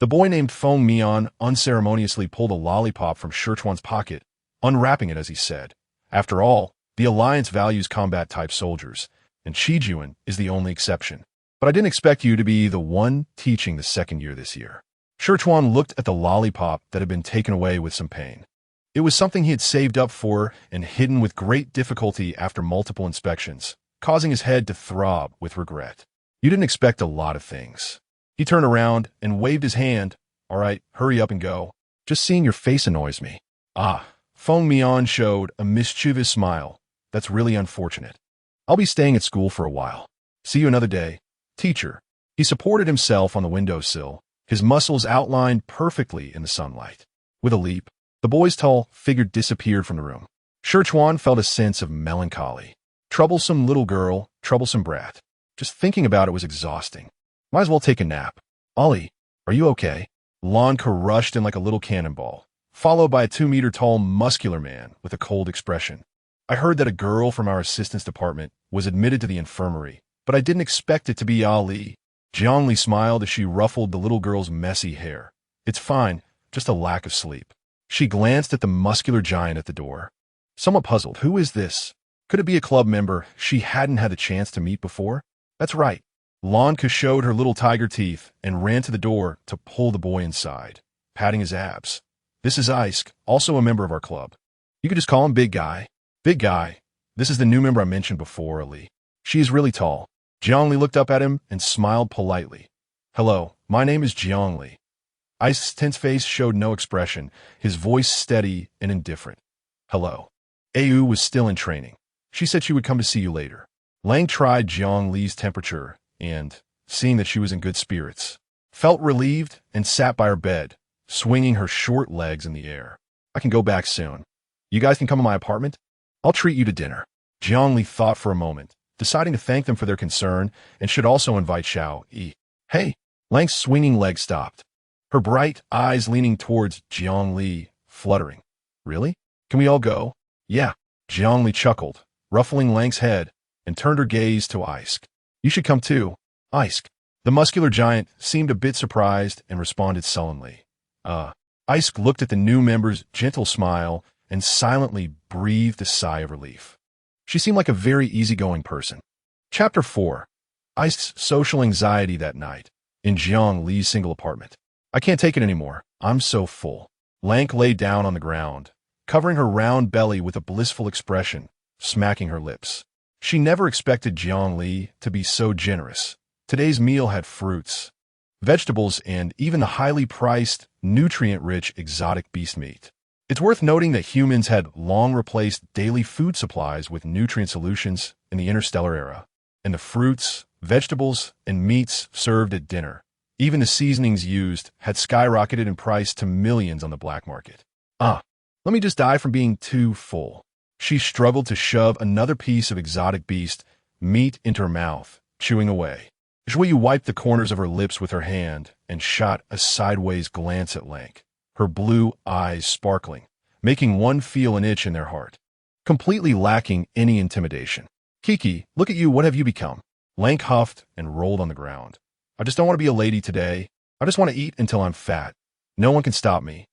Speaker 1: The boy named Feng Mian unceremoniously pulled a lollipop from Scherchuan's pocket, unwrapping it as he said, "After all, the Alliance values combat-type soldiers, and Chi-Juan is the only exception. But I didn't expect you to be the one teaching the second year this year." Scherchuan looked at the lollipop that had been taken away with some pain. It was something he had saved up for and hidden with great difficulty after multiple inspections, causing his head to throb with regret. "You didn't expect a lot of things." He turned around and waved his hand. "All right, hurry up and go. Just seeing your face annoys me." "Ah." Feng Mian showed a mischievous smile. "That's really unfortunate. I'll be staying at school for a while. See you another day, teacher." He supported himself on the windowsill, his muscles outlined perfectly in the sunlight. With a leap, the boy's tall figure disappeared from the room. Scherchuan felt a sense of melancholy. Troublesome little girl, troublesome brat. Just thinking about it was exhausting. Might as well take a nap. "Ollie, are you okay?" Lanka rushed in like a little cannonball, followed by a 2-meter-tall muscular man with a cold expression. "I heard that a girl from our assistance department was admitted to the infirmary, but I didn't expect it to be Ali." Jiangli smiled as she ruffled the little girl's messy hair. "It's fine, just a lack of sleep." She glanced at the muscular giant at the door. Somewhat puzzled, who is this? Could it be a club member she hadn't had the chance to meet before? That's right. Lanka showed her little tiger teeth and ran to the door to pull the boy inside, patting his abs. "This is Isk, also a member of our club. You could just call him Big Guy." "Big Guy, this is the new member I mentioned before, Ali. She is really tall." Jiangli looked up at him and smiled politely. "Hello, my name is Jiangli." Isk's tense face showed no expression, his voice steady and indifferent. "Hello." Au was still in training. She said she would come to see you later. Lang tried Jiang Li's temperature and, seeing that she was in good spirits, felt relieved and sat by her bed, swinging her short legs in the air. "I can go back soon. You guys can come to my apartment? I'll treat you to dinner." Jiang Li thought for a moment, deciding to thank them for their concern and should also invite Xiao Yi. "Hey!" Lang's swinging leg stopped, her bright eyes leaning towards Jiang Li, fluttering. "Really? Can we all go?" "Yeah." Jiang Li chuckled, ruffling Lang's head, and turned her gaze to Isk. "You should come too, Isk." The muscular giant seemed a bit surprised and responded sullenly. Isk looked at the new member's gentle smile and silently breathed a sigh of relief. She seemed like a very easygoing person. Chapter 4. Isk's social anxiety that night, in Jiang Li's single apartment. "I can't take it anymore. I'm so full." Lank lay down on the ground, covering her round belly with a blissful expression, smacking her lips. She never expected Jiangli to be so generous. Today's meal had fruits, vegetables, and even the highly priced, nutrient-rich exotic beast meat. It's worth noting that humans had long replaced daily food supplies with nutrient solutions in the interstellar era, and the fruits, vegetables, and meats served at dinner, even the seasonings used, had skyrocketed in price to millions on the black market. Let me just die from being too full. She struggled to shove another piece of exotic beast meat into her mouth, chewing away. Zhuyu wiped the corners of her lips with her hand and shot a sideways glance at Lank, her blue eyes sparkling, making one feel an itch in their heart, completely lacking any intimidation. Kiki, look at you, what have you become? Lank huffed and rolled on the ground. I just don't want to be a lady today. I just want to eat until I'm fat. No one can stop me.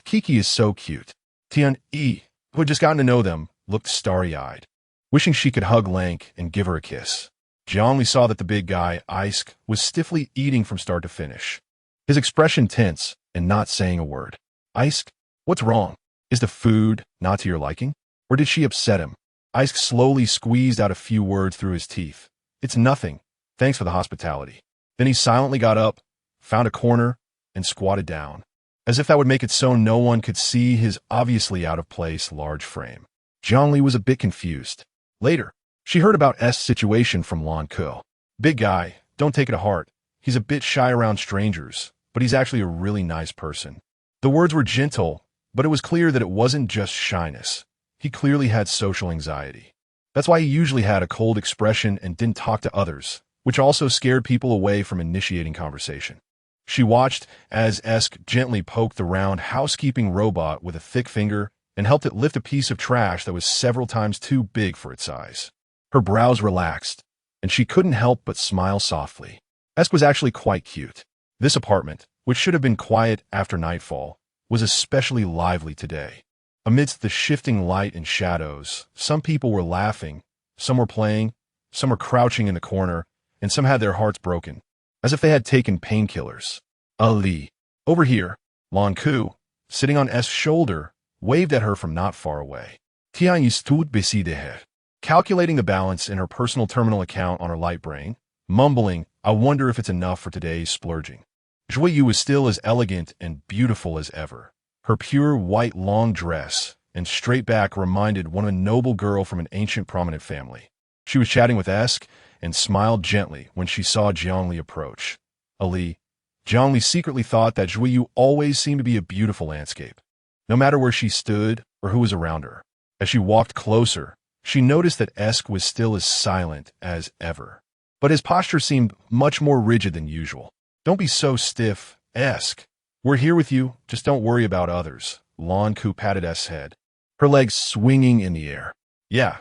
Speaker 1: Kiki is so cute. Tian-E, who had just gotten to know them, looked starry-eyed, wishing she could hug Lank and give her a kiss. Jiangli saw that the big guy, Isk, was stiffly eating from start to finish, his expression tense and not saying a word. Isk, what's wrong? Is the food not to your liking? Or did she upset him? Isk slowly squeezed out a few words through his teeth. It's nothing. Thanks for the hospitality. Then he silently got up, found a corner, and squatted down, as if that would make it so no one could see his obviously out-of-place large frame. Jiangli was a bit confused. Later, she heard about S' situation from Lan Ke. Big guy, don't take it to heart. He's a bit shy around strangers, but he's actually a really nice person. The words were gentle, but it was clear that it wasn't just shyness. He clearly had social anxiety. That's why he usually had a cold expression and didn't talk to others, which also scared people away from initiating conversation. She watched as Esk gently poked the round housekeeping robot with a thick finger and helped it lift a piece of trash that was several times too big for its size. Her brows relaxed, and she couldn't help but smile softly. Esk was actually quite cute. This apartment, which should have been quiet after nightfall, was especially lively today. Amidst the shifting light and shadows, some people were laughing, some were playing, some were crouching in the corner, and some had their hearts broken, as if they had taken painkillers. Ali, over here, Lan Ke, sitting on Esk's shoulder, waved at her from not far away. Tian stood beside her, calculating the balance in her personal terminal account on her light brain, mumbling, I wonder if it's enough for today's splurging. Zhuyu was still as elegant and beautiful as ever. Her pure white long dress and straight back reminded one of a noble girl from an ancient prominent family. She was chatting with Esk and smiled gently when she saw Jiangli approach. Ali, Jiangli secretly thought that Zhuyu always seemed to be a beautiful landscape, no matter where she stood or who was around her. As she walked closer, she noticed that Esk was still as silent as ever, but his posture seemed much more rigid than usual. Don't be so stiff, Esk. We're here with you, just don't worry about others. Lan Ke patted Esk's head, her legs swinging in the air. Yeah.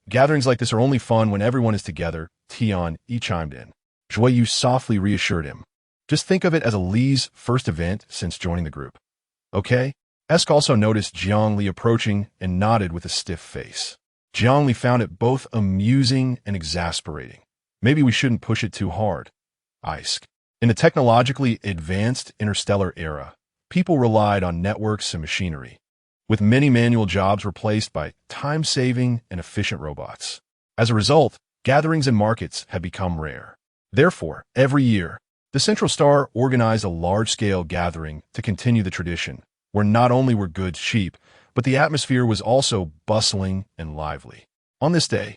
Speaker 1: Gatherings like this are only fun when everyone is together, Tian-E chimed in. Zhuyu softly reassured him. Just think of it as Li's first event since joining the group. Okay? Esk also noticed Jiangli approaching and nodded with a stiff face. Jiangli found it both amusing and exasperating. Maybe we shouldn't push it too hard. Isk. In the technologically advanced interstellar era, people relied on networks and machinery, with many manual jobs replaced by time-saving and efficient robots. As a result, gatherings and markets had become rare. Therefore, every year, the Central Star organized a large-scale gathering to continue the tradition, where not only were goods cheap, but the atmosphere was also bustling and lively. On this day,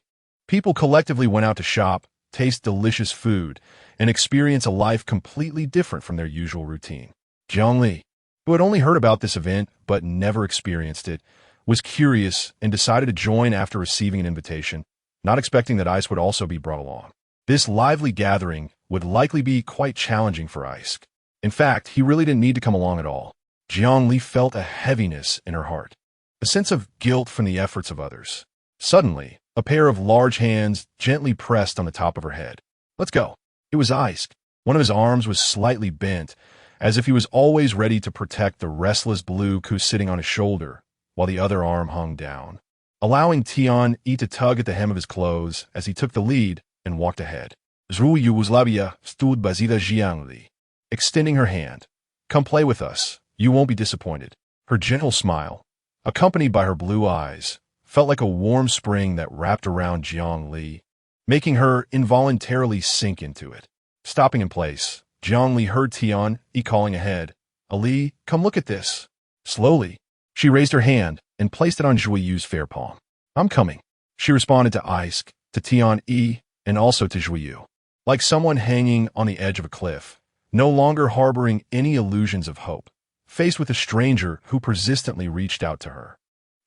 Speaker 1: people collectively went out to shop, taste delicious food, and experience a life completely different from their usual routine. Jiangli, who had only heard about this event but never experienced it, was curious and decided to join after receiving an invitation, not expecting that Ice would also be brought along. This lively gathering would likely be quite challenging for Ice. In fact, he really didn't need to come along at all. Jiangli felt a heaviness in her heart, a sense of guilt from the efforts of others. Suddenly, a pair of large hands gently pressed on the top of her head. Let's go. It was Ice. One of his arms was slightly bent, as if he was always ready to protect the restless blue Ku sitting on his shoulder, while the other arm hung down, allowing Tian-E to tug at the hem of his clothes as he took the lead and walked ahead. Zhuyu stood beside Jiangli, extending her hand. Come play with us. You won't be disappointed. Her gentle smile, accompanied by her blue eyes, felt like a warm spring that wrapped around Jiang Li, making her involuntarily sink into it. Stopping in place, Jiang Li heard Tian Yi calling ahead, "Ali, come look at this." Slowly, she raised her hand and placed it on Zhui Yu's fair palm. "I'm coming," she responded to Isk, to Tian Yi, and also to Zhui Yu. Like someone hanging on the edge of a cliff, no longer harboring any illusions of hope, faced with a stranger who persistently reached out to her.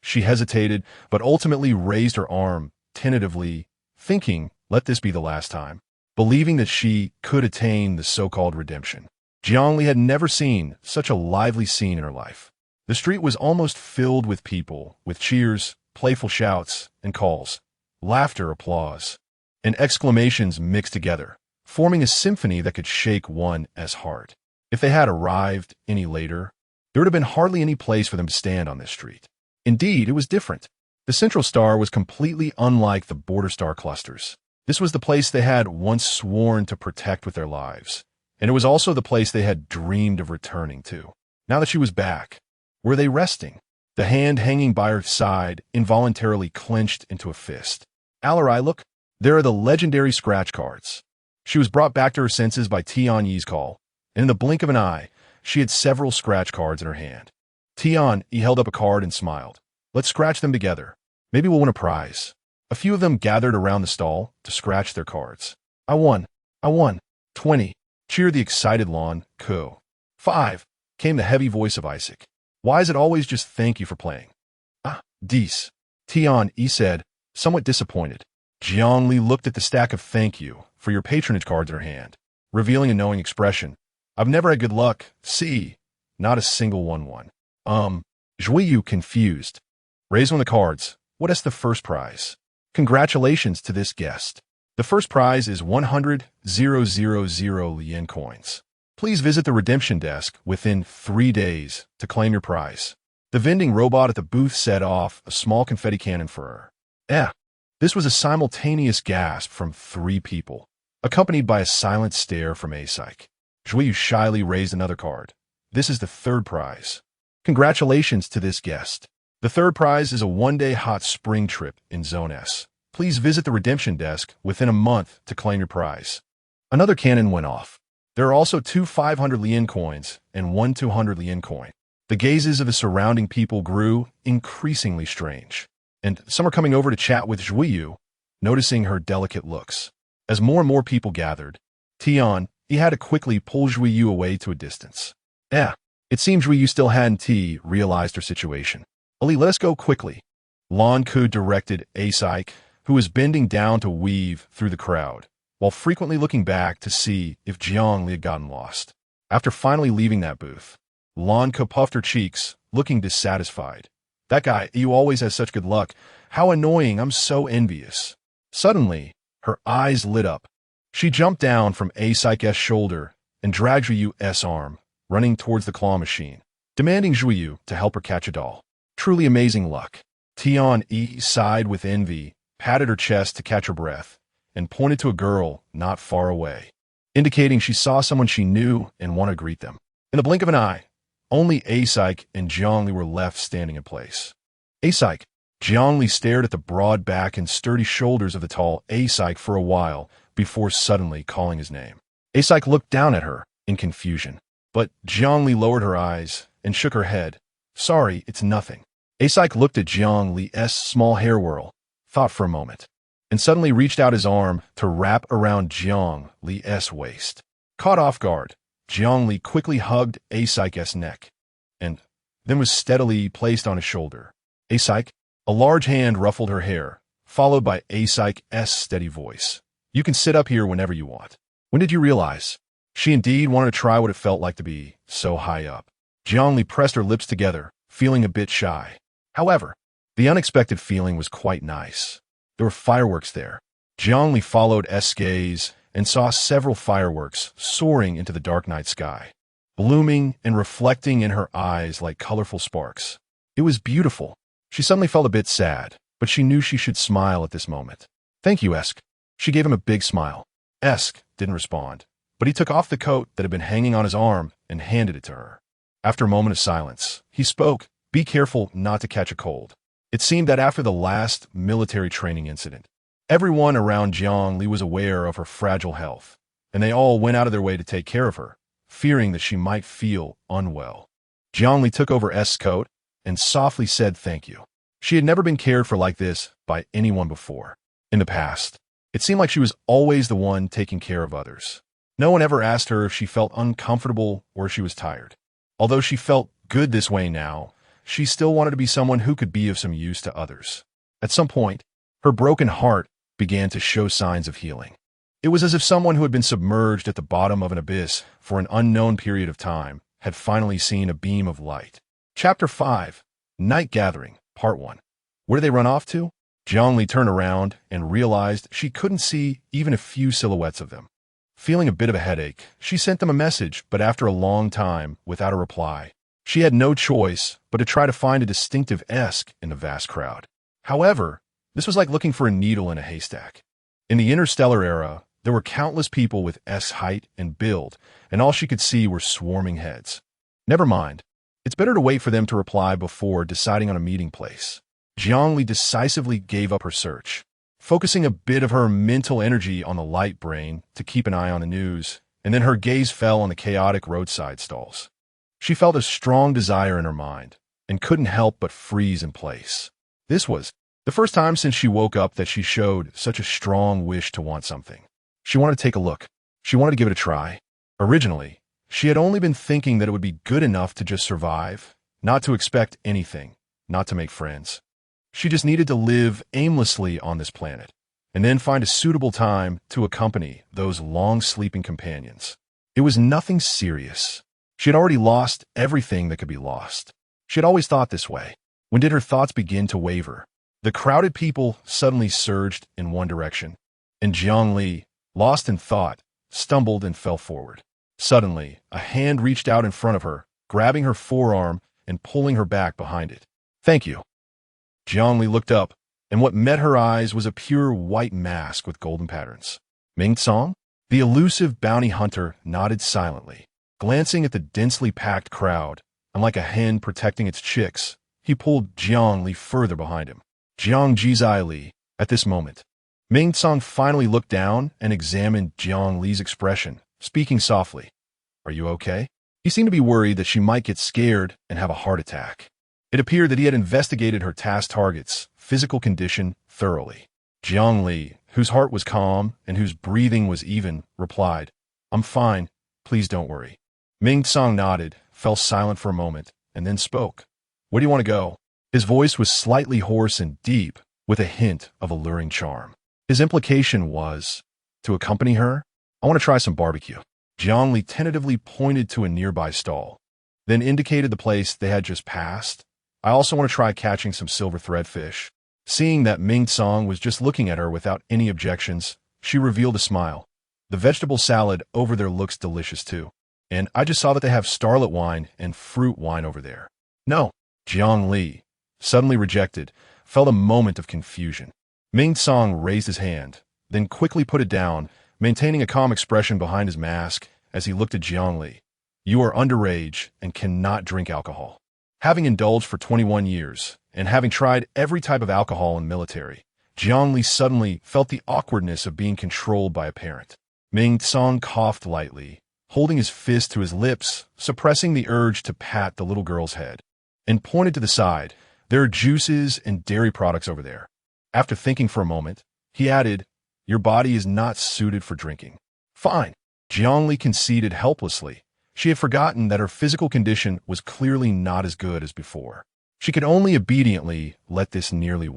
Speaker 1: She hesitated, but ultimately raised her arm, tentatively, thinking, let this be the last time, believing that she could attain the so-called redemption. Jiang Li had never seen such a lively scene in her life. The street was almost filled with people, with cheers, playful shouts, and calls, laughter, applause, and exclamations mixed together, forming a symphony that could shake one's heart. If they had arrived any later, there would have been hardly any place for them to stand on this street. Indeed, it was different. The Central Star was completely unlike the border star clusters. This was the place they had once sworn to protect with their lives, and it was also the place they had dreamed of returning to. Now that she was back, were they resting? The hand hanging by her side involuntarily clenched into a fist. Alarai, look, there are the legendary scratch cards. She was brought back to her senses by Tian Yi's call, and in the blink of an eye, she had several scratch cards in her hand. Tian Yi held up a card and smiled. "Let's scratch them together. Maybe we'll win a prize." A few of them gathered around the stall to scratch their cards. I won. 20, cheered the excited Lon Ko. 5, came the heavy voice of Isaac. "Why is it always just thank you for playing?" "10, Tian Yi said, somewhat disappointed. Jiang Li looked at the stack of thank you for your patronage cards in her hand, revealing a knowing expression. "I've never had good luck. See, not a single one." Zhui Yu, confused, raised one of the cards. "What is the first prize?" "Congratulations to this guest. The first prize is 100,000 yen coins. Please visit the redemption desk within 3 days to claim your prize." The vending robot at the booth set off a small confetti cannon for her. This was a simultaneous gasp from 3 people, accompanied by a silent stare from Asike. Zhui Yu shyly raised another card. "This is the third prize. Congratulations to this guest. The third prize is a 1-day hot spring trip in Zone S. Please visit the redemption desk within a month to claim your prize." Another cannon went off. There are also 2 500 yen coins and 1 200 yen coin. The gazes of the surrounding people grew increasingly strange, and some are coming over to chat with Zhui Yu, noticing her delicate looks. As more and more people gathered, Tian Yi had to quickly pull Zhui Yu away to a distance. It seemed Zhui Yu still hadn't realized her situation. "Ali, let us go quickly." Lan Ku directed Asike, who was bending down to weave through the crowd, while frequently looking back to see if Jiang Li had gotten lost. After finally leaving that booth, Lan Ku puffed her cheeks, looking dissatisfied. "That guy, you always has such good luck. How annoying, I'm so envious." Suddenly, her eyes lit up. She jumped down from Asike's shoulder and dragged Zhui Yu's arm, running towards the claw machine, demanding Zhui Yu to help her catch a doll. Truly amazing luck. Tian Yi sighed with envy, patted her chest to catch her breath, and pointed to a girl not far away, indicating she saw someone she knew and wanted to greet them. In the blink of an eye, only Asike and Jiang Li were left standing in place. "Asike." Jiang Li stared at the broad back and sturdy shoulders of the tall Asike for a while before suddenly calling his name. Asike looked down at her in confusion, but Jiang Li lowered her eyes and shook her head. "Sorry, it's nothing." Asike looked at Jiang Li's small hair whirl, thought for a moment, and suddenly reached out his arm to wrap around Jiang Li's waist. Caught off guard, Jiang Li quickly hugged Asike's neck, and then was steadily placed on his shoulder. "Asike." A large hand ruffled her hair, followed by Asike's steady voice. "You can sit up here whenever you want." When did you realize? She indeed wanted to try what it felt like to be so high up. Jiang Li pressed her lips together, feeling a bit shy. However, the unexpected feeling was quite nice. There were fireworks there. Jiang Li followed S gaze and saw several fireworks soaring into the dark night sky, blooming and reflecting in her eyes like colorful sparks. It was beautiful. She suddenly felt a bit sad, but she knew she should smile at this moment. "Thank you, Esk." She gave him a big smile. Esk didn't respond, but he took off the coat that had been hanging on his arm and handed it to her. After a moment of silence, he spoke, "Be careful not to catch a cold." It seemed that after the last military training incident, everyone around Jiangli was aware of her fragile health, and they all went out of their way to take care of her, fearing that she might feel unwell. Jiangli took over S.'s coat and softly said thank you. She had never been cared for like this by anyone before. In the past, it seemed like she was always the one taking care of others. No one ever asked her if she felt uncomfortable or if she was tired. Although she felt good this way now, she still wanted to be someone who could be of some use to others. At some point, her broken heart began to show signs of healing. It was as if someone who had been submerged at the bottom of an abyss for an unknown period of time had finally seen a beam of light. Chapter 5, Night Gathering, Part 1. Where did they run off to? Jiangli turned around and realized she couldn't see even a few silhouettes of them. Feeling a bit of a headache, she sent them a message, but after a long time, without a reply. She had no choice but to try to find a distinctive S in the vast crowd. However, this was like looking for a needle in a haystack. In the interstellar era, there were countless people with S height and build, and all she could see were swarming heads. Never mind. It's better to wait for them to reply before deciding on a meeting place. Jiangli decisively gave up her search, focusing a bit of her mental energy on the light brain to keep an eye on the news, and then her gaze fell on the chaotic roadside stalls. She felt a strong desire in her mind, and couldn't help but freeze in place. This was the first time since she woke up that she showed such a strong wish to want something. She wanted to take a look. She wanted to give it a try. Originally, she had only been thinking that it would be good enough to just survive, not to expect anything, not to make friends. She just needed to live aimlessly on this planet, and then find a suitable time to accompany those long-sleeping companions. It was nothing serious. She had already lost everything that could be lost. She had always thought this way. When did her thoughts begin to waver? The crowded people suddenly surged in one direction, and Jiangli, lost in thought, stumbled and fell forward. Suddenly, a hand reached out in front of her, grabbing her forearm and pulling her back behind it. "Thank you." Jiangli looked up, and what met her eyes was a pure white mask with golden patterns. "Ming Tsong?" The elusive bounty hunter nodded silently. Glancing at the densely packed crowd, and like a hen protecting its chicks, he pulled Jiangli further behind him. "Jiang Jizai Li." At this moment, Ming Tsong finally looked down and examined Jiang Li's expression, speaking softly. "Are you okay?" He seemed to be worried that she might get scared and have a heart attack. It appeared that he had investigated her task target's physical condition thoroughly. Jiang Li, whose heart was calm and whose breathing was even, replied, "I'm fine. Please don't worry." Ming Tsong nodded, fell silent for a moment, and then spoke. "Where do you want to go?" His voice was slightly hoarse and deep, with a hint of alluring charm. His implication was, to accompany her? "I want to try some barbecue." Jiangli tentatively pointed to a nearby stall, then indicated the place they had just passed. "I also want to try catching some silver threadfish." Seeing that Ming Tsong was just looking at her without any objections, she revealed a smile. "The vegetable salad over there looks delicious too. And I just saw that they have starlet wine and fruit wine over there." "No." Jiangli, suddenly rejected, felt a moment of confusion. Ming Tsong raised his hand, then quickly put it down, maintaining a calm expression behind his mask as he looked at Jiangli. "You are underage and cannot drink alcohol." Having indulged for 21 years, and having tried every type of alcohol in the military, Jiangli suddenly felt the awkwardness of being controlled by a parent. Ming Tsong coughed lightly, holding his fist to his lips, suppressing the urge to pat the little girl's head, and pointed to the side. "There are juices and dairy products over there." After thinking for a moment, he added, "Your body is not suited for drinking." "Fine." Jiangli conceded helplessly. She had forgotten that her physical condition was clearly not as good as before. She could only obediently let this nearly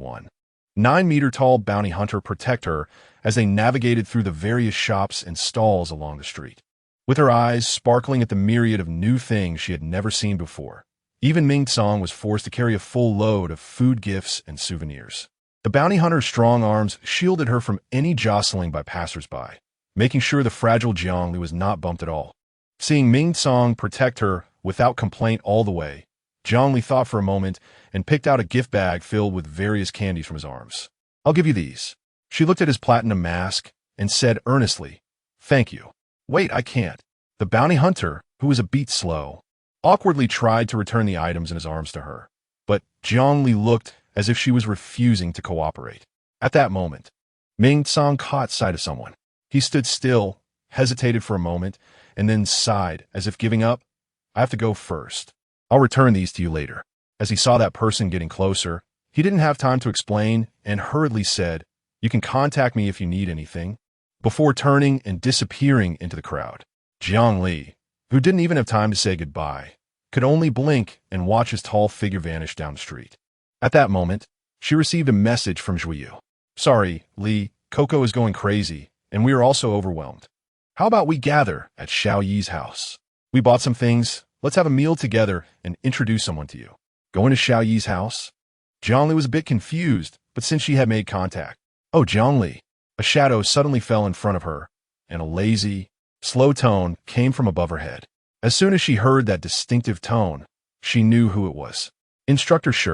Speaker 1: 9-meter-tall bounty hunter protect her as they navigated through the various shops and stalls along the street. With her eyes sparkling at the myriad of new things she had never seen before, even Ming Tsong was forced to carry a full load of food gifts and souvenirs. The bounty hunter's strong arms shielded her from any jostling by passersby, making sure the fragile Jiangli was not bumped at all. Seeing Ming Tsong protect her without complaint all the way, Jiangli thought for a moment and picked out a gift bag filled with various candies from his arms. "I'll give you these." She looked at his platinum mask and said earnestly, "Thank you." "Wait, I can't." The bounty hunter, who was a beat slow, awkwardly tried to return the items in his arms to her. But Jiangli looked as if she was refusing to cooperate. At that moment, Ming Tsang caught sight of someone. He stood still, hesitated for a moment, and then sighed as if giving up. I have to go first. I'll return these to you later. As he saw that person getting closer, he didn't have time to explain and hurriedly said, You can contact me if you need anything, before turning and disappearing into the crowd. Jiang Li, who didn't even have time to say goodbye, could only blink and watch his tall figure vanish down the street. At that moment, she received a message from Zhuyu. Sorry, Li, Coco is going crazy, and we are also overwhelmed. How about we gather at Xiao Yi's house? We bought some things. Let's have a meal together and introduce someone to you. Going to Xiao Yi's house? Jiangli was a bit confused, but since she had made contact. Oh, Jiangli. A shadow suddenly fell in front of her, and a lazy, slow tone came from above her head. As soon as she heard that distinctive tone, she knew who it was. Instructor Shi,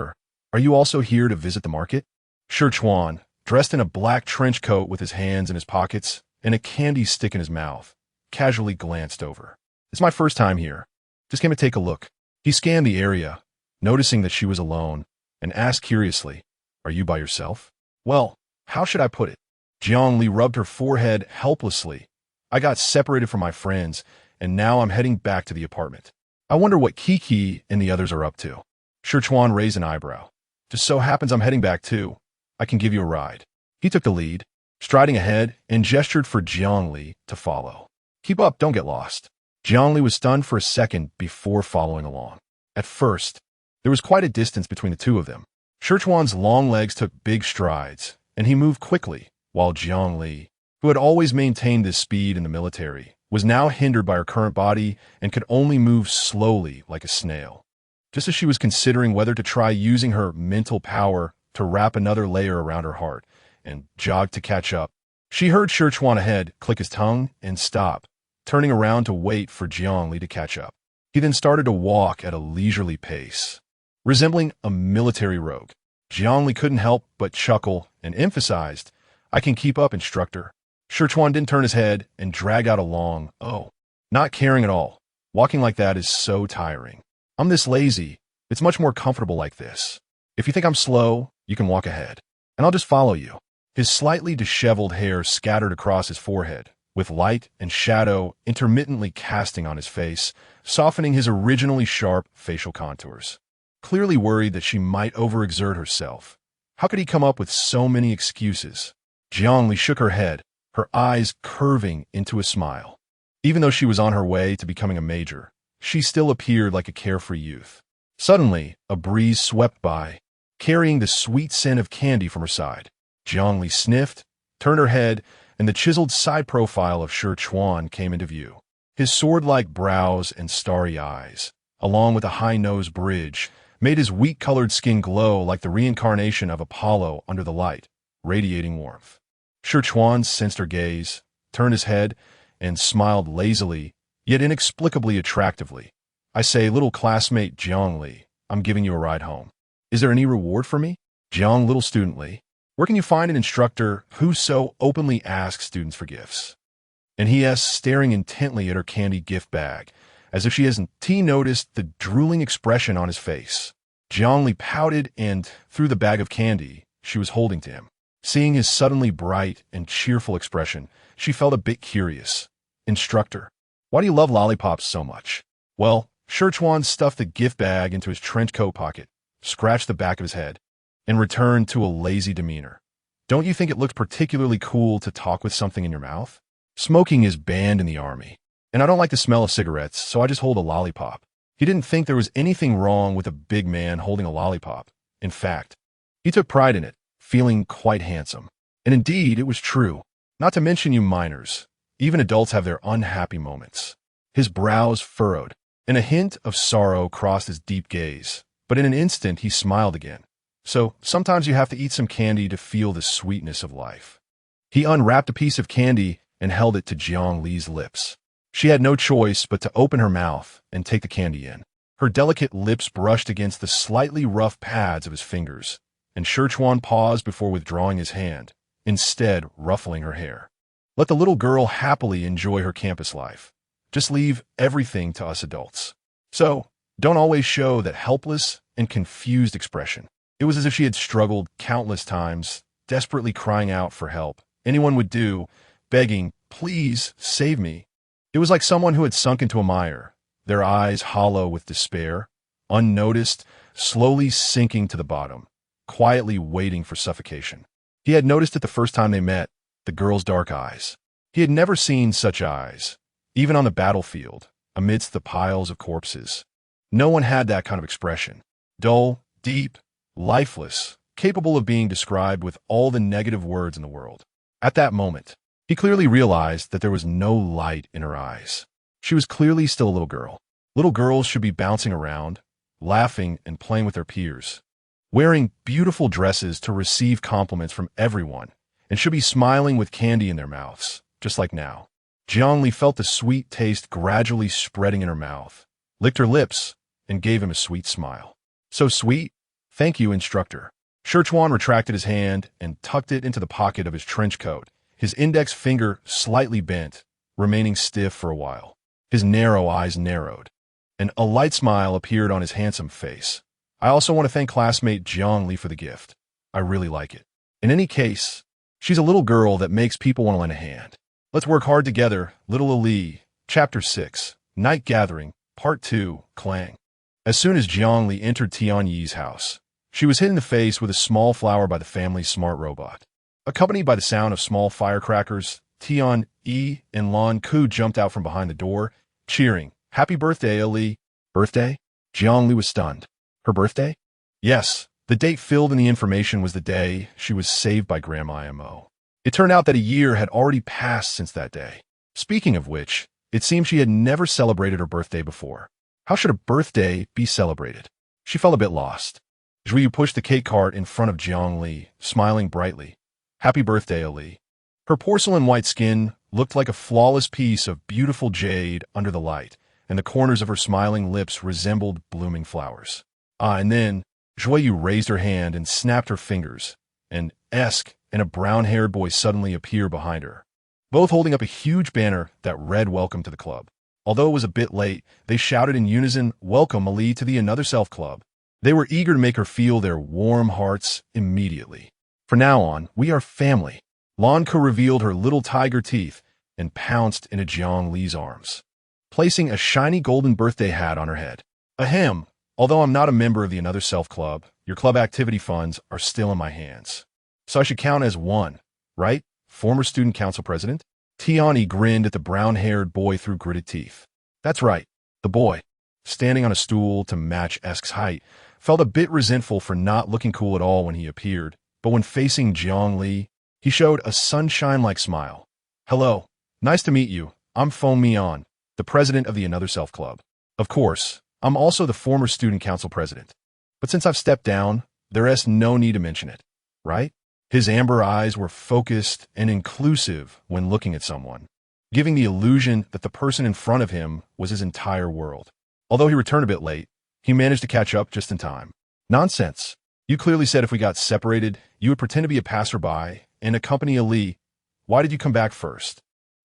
Speaker 1: are you also here to visit the market? Shi Chuan, dressed in a black trench coat with his hands in his pockets and a candy stick in his mouth, casually glanced over. It's my first time here. Just came to take a look. He scanned the area, noticing that she was alone, and asked curiously, Are you by yourself? Well, how should I put it? Jiang Li rubbed her forehead helplessly. I got separated from my friends, and now I'm heading back to the apartment. I wonder what Kiki and the others are up to. Shi Chuan raised an eyebrow. Just so happens I'm heading back too. I can give you a ride. He took the lead, striding ahead, and gestured for Jiang Li to follow. Keep up, don't get lost. Jiang Li was stunned for a second before following along. At first, there was quite a distance between the two of them. Shi Chuan's long legs took big strides, and he moved quickly, while Jiang Li, who had always maintained this speed in the military, was now hindered by her current body and could only move slowly like a snail. Just as she was considering whether to try using her mental power to wrap another layer around her heart and jog to catch up, she heard Shi Chuan ahead click his tongue and stop, turning around to wait for Jiang Li to catch up. He then started to walk at a leisurely pace, resembling a military rogue. Jiang Li couldn't help but chuckle and emphasized, I can keep up, instructor. Shi Chuan didn't turn his head and dragged out a long, oh, not caring at all. Walking like that is so tiring. I'm this lazy. It's much more comfortable like this. If you think I'm slow, you can walk ahead, and I'll just follow you. His slightly disheveled hair scattered across his forehead, with light and shadow intermittently casting on his face, softening his originally sharp facial contours. Clearly worried that she might overexert herself. How could he come up with so many excuses? Jiang Li shook her head, her eyes curving into a smile. Even though she was on her way to becoming a major, she still appeared like a carefree youth. Suddenly, a breeze swept by, carrying the sweet scent of candy from her side. Jiang Li sniffed, turned her head, and the chiseled side profile of Shi Chuan came into view. His sword-like brows and starry eyes, along with a high nose bridge, made his wheat-colored skin glow like the reincarnation of Apollo under the light, radiating warmth. Shi Chuan sensed her gaze, turned his head, and smiled lazily, yet inexplicably attractively. I say, little classmate Jiang Li, I'm giving you a ride home. Is there any reward for me? Jiang, little student Li, where can you find an instructor who so openly asks students for gifts? And he asked, staring intently at her candy gift bag, as if she hasn't noticed the drooling expression on his face. Jiang Li pouted and threw the bag of candy she was holding to him. Seeing his suddenly bright and cheerful expression, she felt a bit curious. Instructor, why do you love lollipops so much? Well, Shi Chuan stuffed the gift bag into his trench coat pocket, scratched the back of his head, and returned to a lazy demeanor. Don't you think it looks particularly cool to talk with something in your mouth? Smoking is banned in the army, and I don't like the smell of cigarettes, so I just hold a lollipop. He didn't think there was anything wrong with a big man holding a lollipop. In fact, he took pride in it, feeling quite handsome. And indeed, it was true. Not to mention you minors. Even adults have their unhappy moments. His brows furrowed, and a hint of sorrow crossed his deep gaze. But in an instant, he smiled again. So, sometimes you have to eat some candy to feel the sweetness of life. He unwrapped a piece of candy and held it to Jiang Li's lips. She had no choice but to open her mouth and take the candy in. Her delicate lips brushed against the slightly rough pads of his fingers, and Shi Chuan paused before withdrawing his hand, instead ruffling her hair. Let the little girl happily enjoy her campus life. Just leave everything to us adults. So, don't always show that helpless and confused expression. It was as if she had struggled countless times, desperately crying out for help. Anyone would do, begging, "Please, save me." It was like someone who had sunk into a mire, their eyes hollow with despair, unnoticed, slowly sinking to the bottom, quietly waiting for suffocation. He had noticed it the first time they met, the girl's dark eyes. He had never seen such eyes, even on the battlefield, amidst the piles of corpses. No one had that kind of expression. Dull, deep, lifeless, capable of being described with all the negative words in the world. At that moment, he clearly realized that there was no light in her eyes. She was clearly still a little girl. Little girls should be bouncing around, laughing and playing with their peers, wearing beautiful dresses to receive compliments from everyone, and should be smiling with candy in their mouths, just like now. Jiangli felt the sweet taste gradually spreading in her mouth, licked her lips, and gave him a sweet smile. "So sweet. Thank you, instructor." Shichuan retracted his hand and tucked it into the pocket of his trench coat, his index finger slightly bent, remaining stiff for a while. His narrow eyes narrowed, and a light smile appeared on his handsome face. "I also want to thank classmate Jiangli for the gift. I really like it. In any case, she's a little girl that makes people want to lend a hand. Let's work hard together, little Ali." Chapter 6, Night Gathering, Part 2, Clang. As soon as Jiangli entered Tianyi's house, she was hit in the face with a small flower by the family's smart robot. Accompanied by the sound of small firecrackers, Tianyi and Lan Ku jumped out from behind the door, cheering, "Happy birthday, Ali." "Birthday?" Jiangli was stunned. Her birthday? Yes, the date filled in the information was the day she was saved by Grandma IMO. It turned out that a year had already passed since that day. Speaking of which, it seemed she had never celebrated her birthday before. How should a birthday be celebrated? She felt a bit lost. Zhuyu pushed the cake cart in front of Jiangli, smiling brightly. "Happy birthday, Ali." Her porcelain white skin looked like a flawless piece of beautiful jade under the light, and the corners of her smiling lips resembled blooming flowers. And then Zhuyu raised her hand and snapped her fingers, and Esk and a brown-haired boy suddenly appeared behind her, both holding up a huge banner that read "Welcome to the club." Although it was a bit late, they shouted in unison, "Welcome, Ali, to the Another Self Club." They were eager to make her feel their warm hearts immediately. "From now on, we are family." Lan Ku revealed her little tiger teeth and pounced into Jiangli's arms, placing a shiny golden birthday hat on her head. "Ahem, although I'm not a member of the Another Self Club, your club activity funds are still in my hands. So I should count as one, right, former student council president?" Tianyi grinned at the brown-haired boy through gritted teeth. "That's right." The boy, standing on a stool to match Esk's height, felt a bit resentful for not looking cool at all when he appeared, but when facing Jiangli, he showed a sunshine-like smile. "Hello. Nice to meet you. I'm Feng Mian, the president of the Another Self Club. Of course, I'm also the former student council president. But since I've stepped down, there's no need to mention it, right?" His amber eyes were focused and inclusive when looking at someone, giving the illusion that the person in front of him was his entire world. Although he returned a bit late, he managed to catch up just in time. "Nonsense. You clearly said if we got separated, you would pretend to be a passerby and accompany Ali. Why did you come back first?"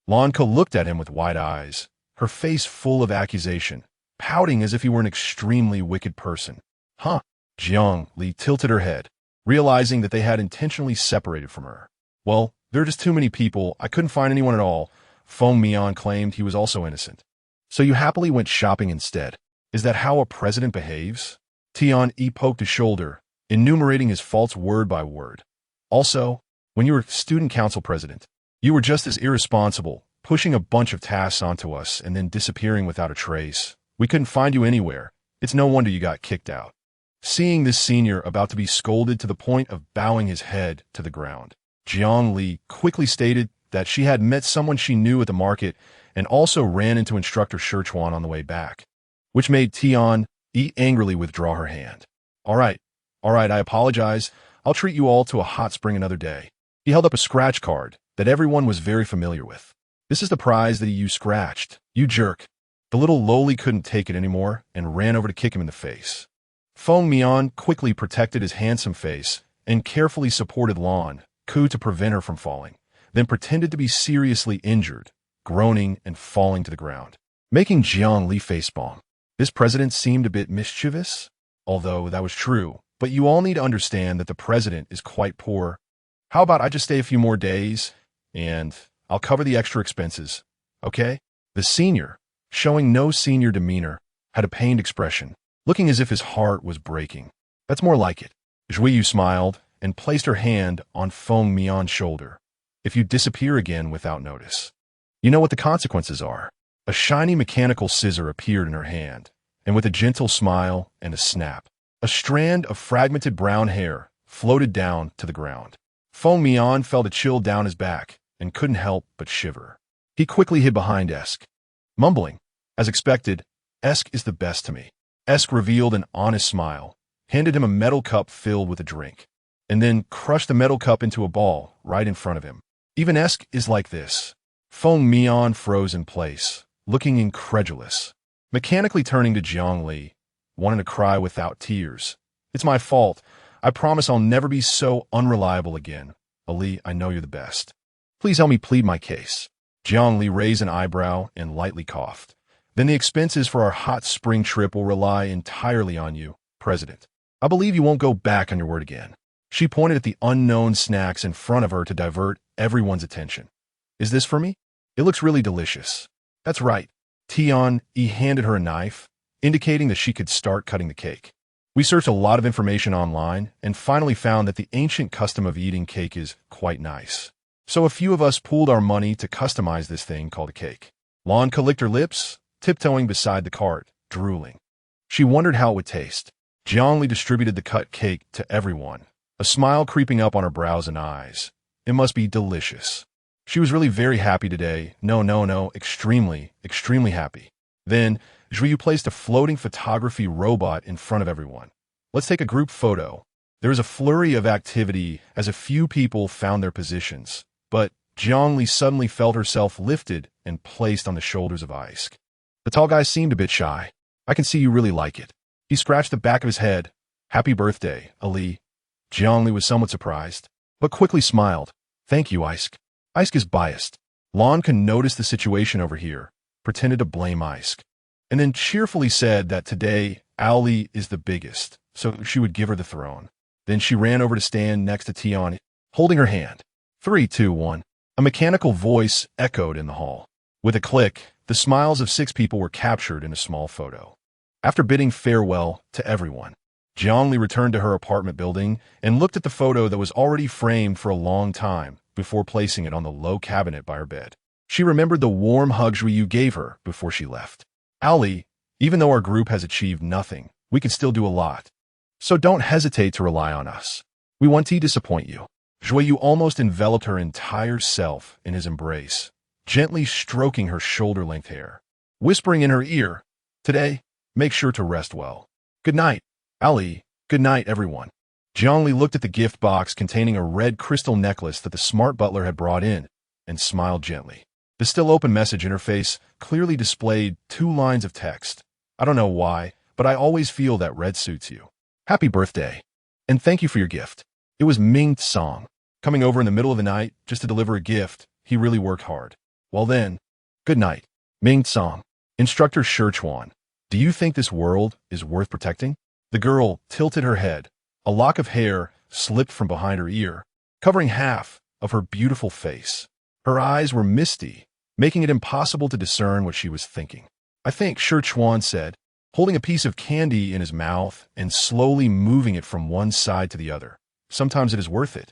Speaker 1: Lan Ku looked at him with wide eyes, her face full of accusation, pouting as if he were an extremely wicked person. "Huh?" Jiangli tilted her head, realizing that they had intentionally separated from her. "Well, there are just too many people. I couldn't find anyone at all." Feng Mian claimed he was also innocent. "So you happily went shopping instead. Is that how a president behaves?" Tianyi poked his shoulder, enumerating his faults word by word. "Also, when you were student council president, you were just as irresponsible, pushing a bunch of tasks onto us and then disappearing without a trace. We couldn't find you anywhere. It's no wonder you got kicked out." Seeing this senior about to be scolded to the point of bowing his head to the ground, Jiangli quickly stated that she had met someone she knew at the market and also ran into instructor Shichuan on the way back, which made Tianyi angrily withdraw her hand. All right, I apologize. I'll treat you all to a hot spring another day." He held up a scratch card that everyone was very familiar with. "This is the prize that you scratched, you jerk." The little lowly couldn't take it anymore and ran over to kick him in the face. Feng Mian quickly protected his handsome face and carefully supported Lan Ku to prevent her from falling, then pretended to be seriously injured, groaning and falling to the ground, making Jiangli facepalm. This president seemed a bit mischievous, although that was true. But you all need to understand that the president is quite poor. How about I just stay a few more days, and I'll cover the extra expenses, okay? The senior, showing no senior demeanor, had a pained expression, looking as if his heart was breaking. That's more like it. Zhuyu smiled and placed her hand on Feng Mian's shoulder. If you disappear again without notice, you know what the consequences are. A shiny mechanical scissor appeared in her hand, and with a gentle smile and a snap, a strand of fragmented brown hair floated down to the ground. Feng Mian felt a chill down his back and couldn't help but shiver. He quickly hid behind Esk, mumbling, as expected, "Esk is the best to me." Esk revealed an honest smile, handed him a metal cup filled with a drink, and then crushed the metal cup into a ball right in front of him. Even Esk is like this. Feng Mian froze in place, looking incredulous, mechanically turning to Zhongli, wanting to cry without tears. "It's my fault. I promise I'll never be so unreliable again. Ali, I know you're the best. Please help me plead my case." Zhongli raised an eyebrow and lightly coughed. "Then the expenses for our hot spring trip will rely entirely on you, President. I believe you won't go back on your word again." She pointed at the unknown snacks in front of her to divert everyone's attention. "Is this for me? It looks really delicious." "That's right." Tian Yi handed her a knife, indicating that she could start cutting the cake. "We searched a lot of information online and finally found that the ancient custom of eating cake is quite nice. So a few of us pooled our money to customize this thing called a cake." Lanka licked her lips, tiptoeing beside the cart, drooling. She wondered how it would taste. Zhongli distributed the cut cake to everyone, a smile creeping up on her brows and eyes. "It must be delicious." She was really very happy today. No, extremely, extremely happy. Then, Zhuyu placed a floating photography robot in front of everyone. "Let's take a group photo." There was a flurry of activity as a few people found their positions, but Zhongli suddenly felt herself lifted and placed on the shoulders of Isk. The tall guy seemed a bit shy. "I can see you really like it." He scratched the back of his head. "Happy birthday, Ali." Zhongli was somewhat surprised, but quickly smiled. "Thank you, Isk." Isk is biased. Lanka noticed the situation over here, pretended to blame Isk, and then cheerfully said that today Ali is the biggest, so she would give her the throne. Then she ran over to stand next to Tian, holding her hand. 3, 2, 1. A mechanical voice echoed in the hall. With a click, the smiles of 6 people were captured in a small photo. After bidding farewell to everyone, Zhongli returned to her apartment building and looked at the photo that was already framed for a long time before placing it on the low cabinet by her bed. She remembered the warm hug Zhuyu gave her before she left. "Ali, even though our group has achieved nothing, we can still do a lot. So don't hesitate to rely on us. We want to disappoint you." Zhuyu almost enveloped her entire self in his embrace, gently stroking her shoulder-length hair, whispering in her ear, "Today, make sure to rest well. Good night, Ali. Good night, everyone." Zhongli looked at the gift box containing a red crystal necklace that the smart butler had brought in and smiled gently. The still-open message interface clearly displayed 2 lines of text. "I don't know why, but I always feel that red suits you. Happy birthday. And thank you for your gift." It was Ming Song. Coming over in the middle of the night just to deliver a gift, he really worked hard. Well then, good night, Ming Song. Instructor Shichuan, do you think this world is worth protecting? The girl tilted her head. A lock of hair slipped from behind her ear, covering half of her beautiful face. Her eyes were misty, making it impossible to discern what she was thinking. "I think," Shichuan said, holding a piece of candy in his mouth and slowly moving it from one side to the other. "Sometimes it is worth it.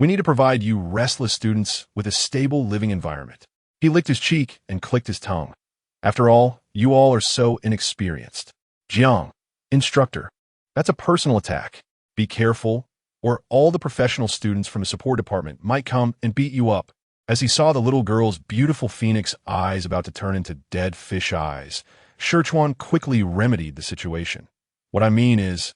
Speaker 1: We need to provide you restless students with a stable living environment." He licked his cheek and clicked his tongue. "After all, you all are so inexperienced." "Jiang, instructor, that's a personal attack. Be careful, or all the professional students from the support department might come and beat you up." As he saw the little girl's beautiful phoenix eyes about to turn into dead fish eyes, Shichuan quickly remedied the situation. "What I mean is,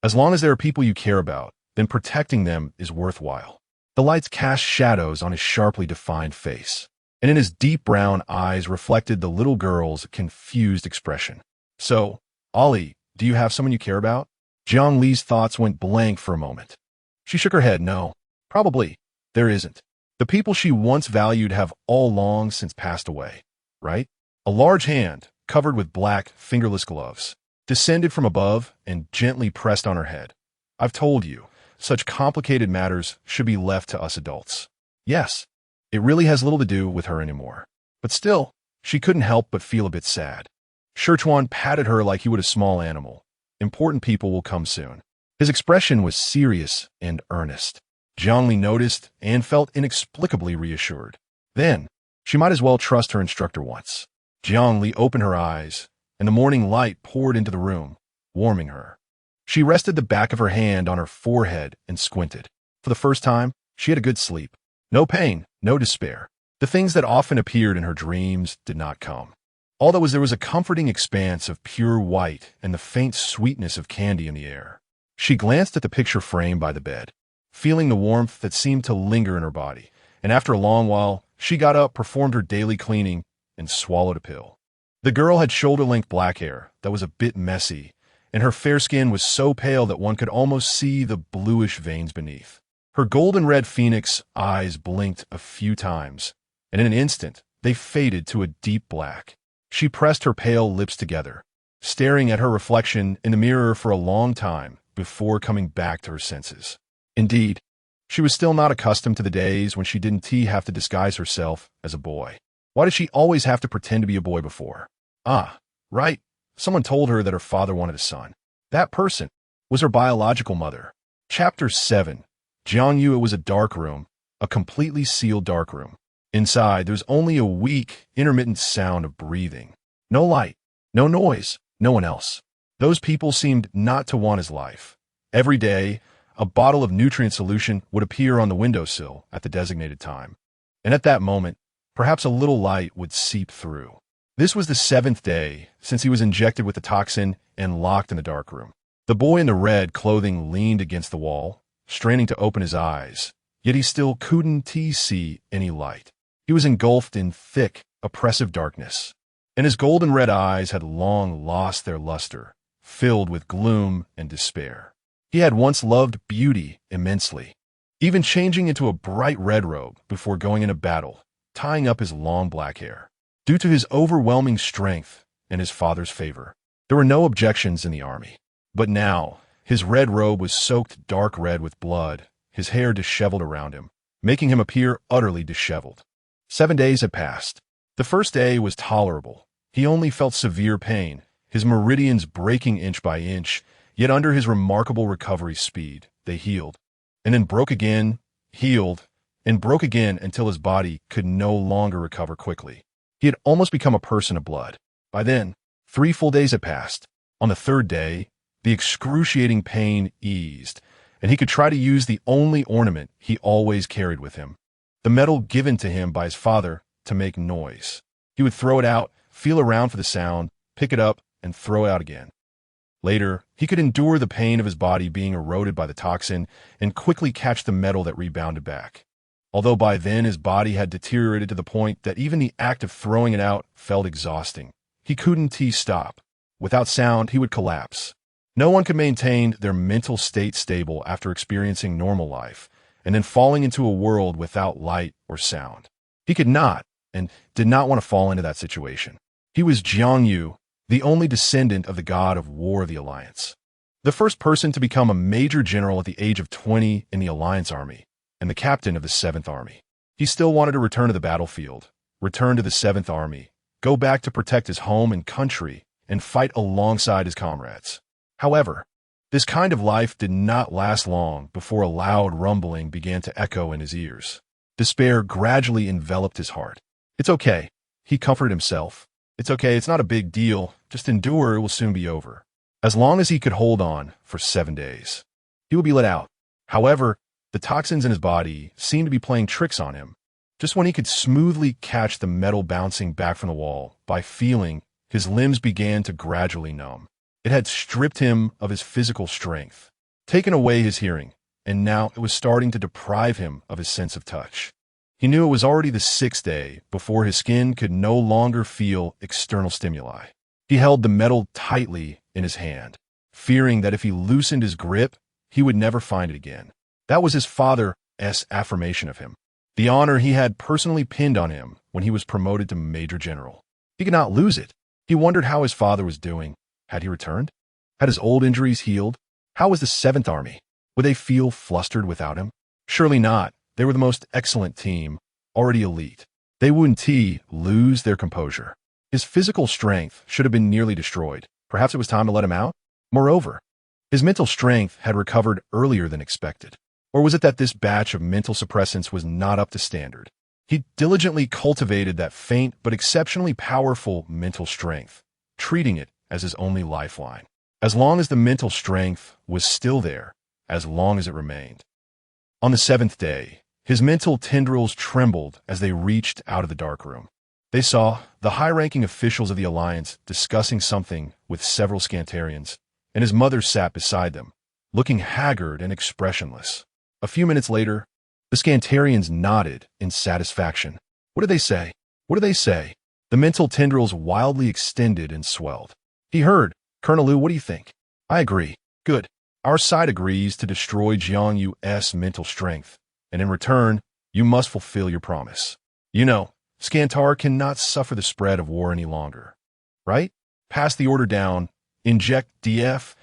Speaker 1: as long as there are people you care about, then protecting them is worthwhile." The lights cast shadows on his sharply defined face, and in his deep brown eyes reflected the little girl's confused expression. "So, Ali, do you have someone you care about?" Zhang Li's thoughts went blank for a moment. She shook her head. "No, probably. There isn't. The people she once valued have all long since passed away, right?" A large hand, covered with black, fingerless gloves, descended from above and gently pressed on her head. I've told you, such complicated matters should be left to us adults. Yes, it really has little to do with her anymore. But still, she couldn't help but feel a bit sad. Scherchuan patted her like he would a small animal. Important people will come soon. His expression was serious and earnest. Jiangli noticed and felt inexplicably reassured. Then, she might as well trust her instructor once. Jiangli opened her eyes, and the morning light poured into the room, warming her. She rested the back of her hand on her forehead and squinted. For the first time, she had a good sleep. No pain, no despair. The things that often appeared in her dreams did not come. All that was there was a comforting expanse of pure white and the faint sweetness of candy in the air. She glanced at the picture frame by the bed, feeling the warmth that seemed to linger in her body, and after a long while, she got up, performed her daily cleaning, and swallowed a pill. The girl had shoulder-length black hair that was a bit messy, and her fair skin was so pale that one could almost see the bluish veins beneath. Her golden-red phoenix eyes blinked a few times, and in an instant, they faded to a deep black. She pressed her pale lips together, staring at her reflection in the mirror for a long time before coming back to her senses. Indeed, she was still not accustomed to the days when she didn't have to disguise herself as a boy. Why did she always have to pretend to be a boy before? Ah, right. Someone told her that her father wanted a son. That person was her biological mother. Chapter 7. Jiangyu, it was a dark room, a completely sealed dark room. Inside, there was only a weak, intermittent sound of breathing. No light, no noise, no one else. Those people seemed not to want his life. Every day, a bottle of nutrient solution would appear on the windowsill at the designated time. And at that moment, perhaps a little light would seep through. This was the 7th day since he was injected with the toxin and locked in the dark room. The boy in the red clothing leaned against the wall, straining to open his eyes, yet he still couldn't see any light. He was engulfed in thick, oppressive darkness, and his golden red eyes had long lost their luster, filled with gloom and despair. He had once loved beauty immensely, even changing into a bright red robe before going into battle, tying up his long black hair. Due to his overwhelming strength and his father's favor, there were no objections in the army. But now, his red robe was soaked dark red with blood, his hair disheveled around him, making him appear utterly disheveled. 7 days had passed. The first day was tolerable. He only felt severe pain, his meridians breaking inch by inch, yet under his remarkable recovery speed, they healed, and then broke again, healed, and broke again until his body could no longer recover quickly. He had almost become a person of blood. By then, 3 full days had passed. On the 3rd day, the excruciating pain eased, and he could try to use the only ornament he always carried with him, the metal given to him by his father to make noise. He would throw it out, feel around for the sound, pick it up, and throw it out again. Later, he could endure the pain of his body being eroded by the toxin and quickly catch the metal that rebounded back. Although by then his body had deteriorated to the point that even the act of throwing it out felt exhausting. He couldn't stop. Without sound, he would collapse. No one could maintain their mental state stable after experiencing normal life, and then falling into a world without light or sound. He could not, and did not want to fall into that situation. He was Jiangyu, the only descendant of the god of war of the Alliance. The first person to become a major general at the age of 20 in the Alliance Army, and the captain of the 7th Army. He still wanted to return to the battlefield, return to the 7th Army, go back to protect his home and country, and fight alongside his comrades. However, this kind of life did not last long before a loud rumbling began to echo in his ears. Despair gradually enveloped his heart. It's okay, he comforted himself. It's okay, it's not a big deal. Just endure, it will soon be over. As long as he could hold on for 7 days, he would be let out. However, the toxins in his body seemed to be playing tricks on him. Just when he could smoothly catch the metal bouncing back from the wall, by feeling, his limbs began to gradually numb. It had stripped him of his physical strength, taken away his hearing, and now it was starting to deprive him of his sense of touch. He knew it was already the 6th day before his skin could no longer feel external stimuli. He held the metal tightly in his hand, fearing that if he loosened his grip, he would never find it again. That was his father's affirmation of him, the honor he had personally pinned on him when he was promoted to Major General. He could not lose it. He wondered how his father was doing. Had he returned? Had his old injuries healed? How was the Seventh Army? Would they feel flustered without him? Surely not. They were the most excellent team, already elite. They wouldn't lose their composure. His physical strength should have been nearly destroyed. Perhaps it was time to let him out? Moreover, his mental strength had recovered earlier than expected. Or was it that this batch of mental suppressants was not up to standard? He diligently cultivated that faint but exceptionally powerful mental strength, treating it as his only lifeline. As long as the mental strength was still there, as long as it remained. On the seventh day, his mental tendrils trembled as they reached out of the darkroom. They saw the high-ranking officials of the Alliance discussing something with several Scantarians, and his mother sat beside them, looking haggard and expressionless. A few minutes later, the Scantarians nodded in satisfaction. What did they say? What did they say? The mental tendrils wildly extended and swelled. He heard, Colonel Liu, what do you think? I agree. Good. Our side agrees to destroy Jiang Yu's mental strength, and in return, you must fulfill your promise. You know, Scantar cannot suffer the spread of war any longer. Right? Pass the order down. Inject DF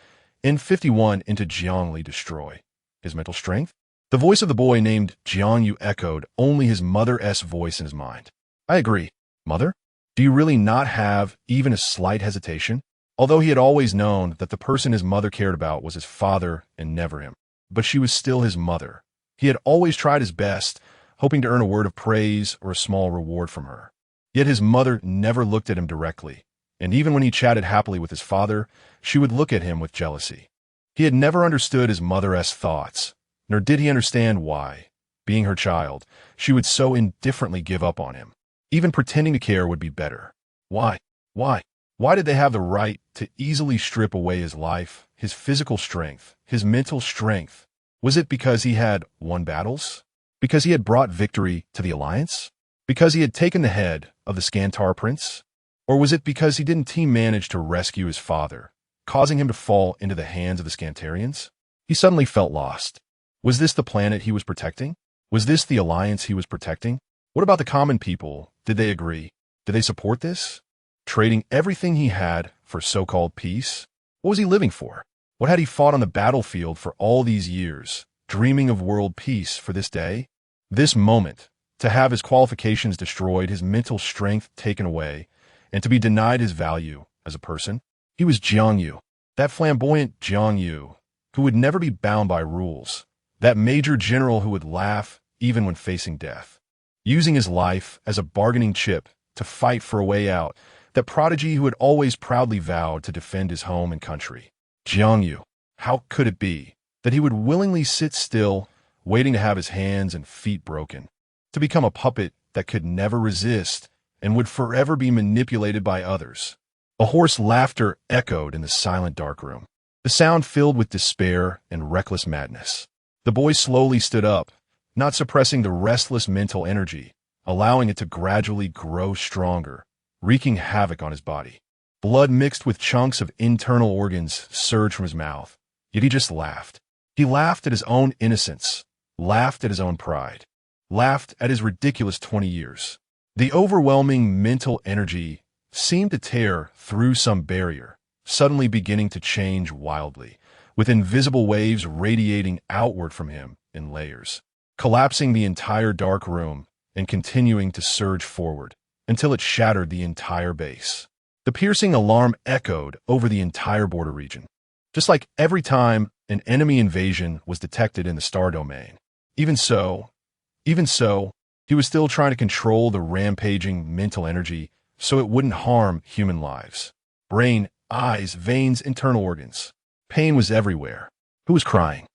Speaker 1: N51 into Jiang Li. Destroy his mental strength? The voice of the boy named Jiang Yu echoed only his mother's voice in his mind. I agree. Mother? Do you really not have even a slight hesitation? Although he had always known that the person his mother cared about was his father and never him. But she was still his mother. He had always tried his best, hoping to earn a word of praise or a small reward from her. Yet his mother never looked at him directly, and even when he chatted happily with his father, she would look at him with jealousy. He had never understood his mother's thoughts, nor did he understand why, being her child, she would so indifferently give up on him. Even pretending to care would be better. Why? Why? Why did they have the right to easily strip away his life, his physical strength, his mental strength? Was it because he had won battles? Because he had brought victory to the Alliance? Because he had taken the head of the Scantar Prince? Or was it because he didn't manage to rescue his father, causing him to fall into the hands of the Scantarians? He suddenly felt lost. Was this the planet he was protecting? Was this the Alliance he was protecting? What about the common people? Did they agree? Did they support this? Trading everything he had for so-called peace? What was he living for? What had he fought on the battlefield for all these years, dreaming of world peace for this day? This moment, to have his qualifications destroyed, his mental strength taken away, and to be denied his value as a person? He was Jiang Yu, that flamboyant Jiang Yu, who would never be bound by rules, that major general who would laugh even when facing death, using his life as a bargaining chip to fight for a way out, that prodigy who had always proudly vowed to defend his home and country. Jiang Yu, how could it be that he would willingly sit still, waiting to have his hands and feet broken, to become a puppet that could never resist and would forever be manipulated by others? A hoarse laughter echoed in the silent darkroom, the sound filled with despair and reckless madness. The boy slowly stood up, not suppressing the restless mental energy, allowing it to gradually grow stronger, wreaking havoc on his body. Blood mixed with chunks of internal organs surged from his mouth, yet he just laughed. He laughed at his own innocence, laughed at his own pride, laughed at his ridiculous 20 years. The overwhelming mental energy seemed to tear through some barrier, suddenly beginning to change wildly, with invisible waves radiating outward from him in layers, collapsing the entire dark room and continuing to surge forward until it shattered the entire base. The piercing alarm echoed over the entire border region, just like every time an enemy invasion was detected in the star domain. Even so, he was still trying to control the rampaging mental energy so it wouldn't harm human lives. Brain, eyes, veins, internal organs. Pain was everywhere. Who was crying?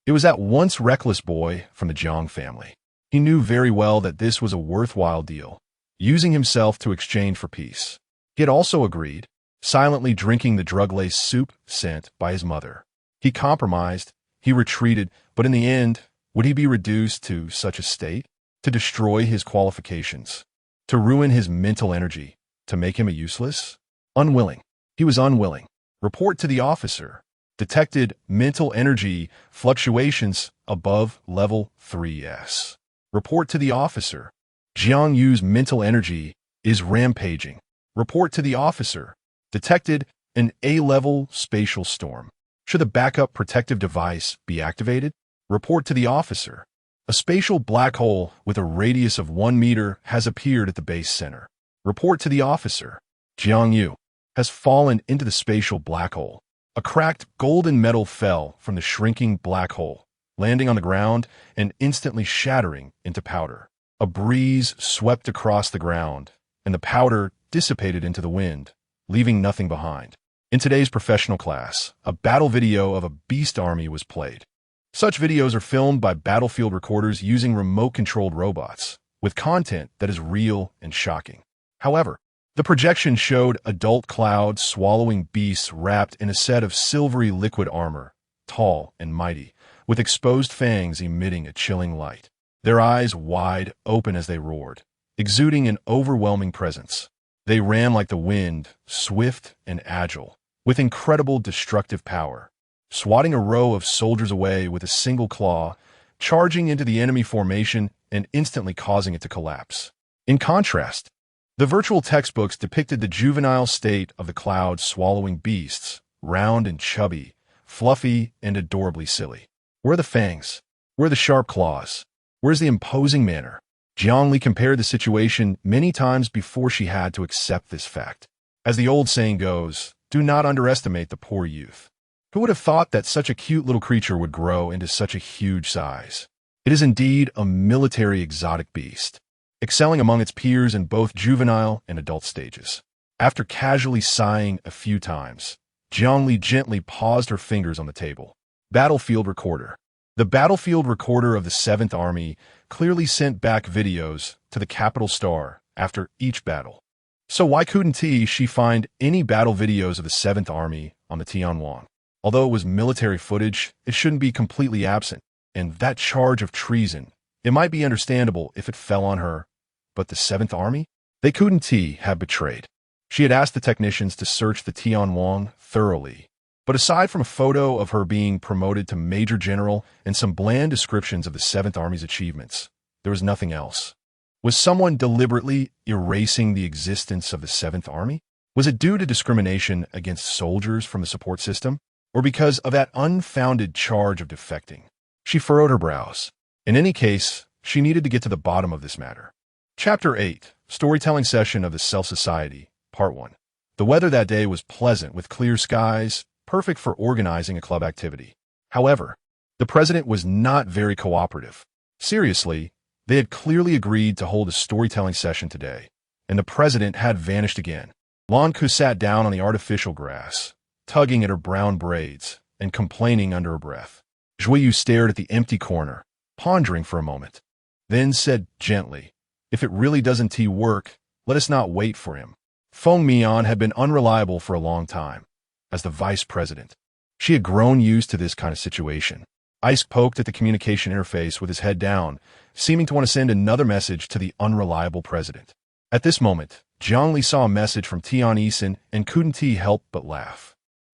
Speaker 1: It was that once reckless boy from the Jiang family. He knew very well that this was a worthwhile deal, using himself to exchange for peace. He had also agreed, silently drinking the drug-laced soup sent by his mother. He compromised, he retreated, but in the end, would he be reduced to such a state? To destroy his qualifications? To ruin his mental energy? To make him a useless? Unwilling. He was unwilling. Report to the officer. Detected mental energy fluctuations above level 3S. Report to the officer. Jiang Yu's mental energy is rampaging. Report to the officer. Detected an A-level spatial storm. Should the backup protective device be activated? Report to the officer. A spatial black hole with a radius of 1 meter has appeared at the base center. Report to the officer. Jiangyu has fallen into the spatial black hole. A cracked golden metal fell from the shrinking black hole, landing on the ground and instantly shattering into powder. A breeze swept across the ground, and the powder dissipated into the wind, leaving nothing behind. In today's professional class, a battle video of a beast army was played. Such videos are filmed by battlefield recorders using remote-controlled robots, with content that is real and shocking. However, the projection showed adult clouds swallowing beasts wrapped in a set of silvery liquid armor, tall and mighty, with exposed fangs emitting a chilling light. Their eyes wide open as they roared, exuding an overwhelming presence. They ran like the wind, swift and agile, with incredible destructive power, swatting a row of soldiers away with a single claw, charging into the enemy formation and instantly causing it to collapse. In contrast, the virtual textbooks depicted the juvenile state of the cloud-swallowing beasts, round and chubby, fluffy and adorably silly. Where are the fangs? Where are the sharp claws? Where's the imposing manner? Jiangli compared the situation many times before she had to accept this fact. As the old saying goes, do not underestimate the poor youth. Who would have thought that such a cute little creature would grow into such a huge size? It is indeed a military exotic beast, excelling among its peers in both juvenile and adult stages. After casually sighing a few times, Jiangli gently paused her fingers on the table. Battlefield recorder. The battlefield recorder of the 7th Army clearly sent back videos to the capital star after each battle. So why couldn't she find any battle videos of the 7th Army on the Tianwang? Although it was military footage, it shouldn't be completely absent. And that charge of treason, it might be understandable if it fell on her, but the 7th Army? They couldn't have betrayed. She had asked the technicians to search the Tianwang thoroughly. But aside from a photo of her being promoted to Major General and some bland descriptions of the 7th Army's achievements, there was nothing else. Was someone deliberately erasing the existence of the 7th Army? Was it due to discrimination against soldiers from the support system? Or because of that unfounded charge of defecting? She furrowed her brows. In any case, she needed to get to the bottom of this matter. Chapter 8, Storytelling Session of the Self Society, Part 1. The weather that day was pleasant with clear skies, perfect for organizing a club activity. However, the president was not very cooperative. Seriously, they had clearly agreed to hold a storytelling session today, and the president had vanished again. Lanku sat down on the artificial grass, tugging at her brown braids and complaining under her breath. Zhuyu stared at the empty corner, pondering for a moment, then said gently, "If it really doesn't work, let us not wait for him." Feng Mian had been unreliable for a long time. As the vice president, she had grown used to this kind of situation. Ice poked at the communication interface with his head down, seeming to want to send another message to the unreliable president. At this moment, Jiangli saw a message from Tian Yisen and couldn't help but laugh.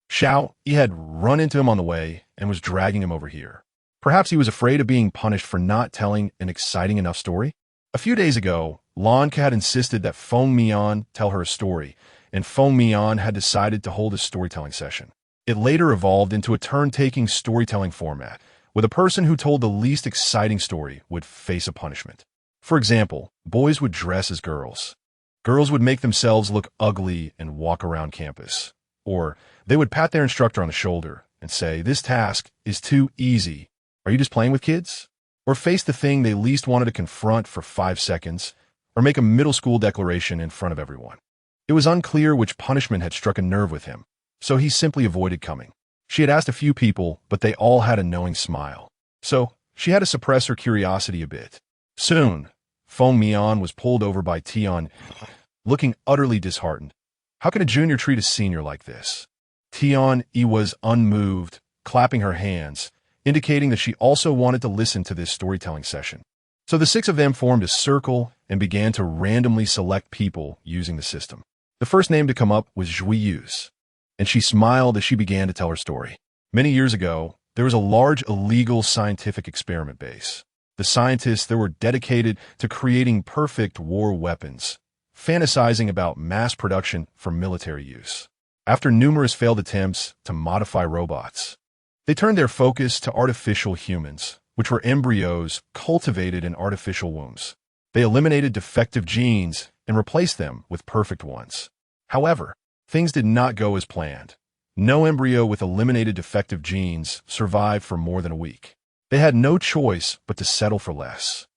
Speaker 1: Xiao Yi had run into him on the way and was dragging him over here. Perhaps he was afraid of being punished for not telling an exciting enough story? A few days ago, Lanka had insisted that Feng Mian tell her a story, and Feng Mian had decided to hold a storytelling session. It later evolved into a turn-taking storytelling format, where the person who told the least exciting story would face a punishment. For example, boys would dress as girls. Girls would make themselves look ugly and walk around campus. Or they would pat their instructor on the shoulder and say, "This task is too easy. Are you just playing with kids?" Or face the thing they least wanted to confront for 5 seconds, or make a middle school declaration in front of everyone. It was unclear which punishment had struck a nerve with him, so he simply avoided coming. She had asked a few people, but they all had a knowing smile. So she had to suppress her curiosity a bit. Soon, Feng Mian was pulled over by Tian, looking utterly disheartened. How can a junior treat a senior like this? Tian Yi was unmoved, clapping her hands, indicating that she also wanted to listen to this storytelling session. So the 6 of them formed a circle and began to randomly select people using the system. The first name to come up was Zhuiyu's, and she smiled as she began to tell her story. Many years ago, there was a large illegal scientific experiment base. The scientists there were dedicated to creating perfect war weapons, fantasizing about mass production for military use. after numerous failed attempts to modify robots. They turned their focus to artificial humans, which were embryos cultivated in artificial wombs. They eliminated defective genes and replaced them with perfect ones. However, things did not go as planned. No embryo with eliminated defective genes survived for more than a week. They had no choice but to settle for less.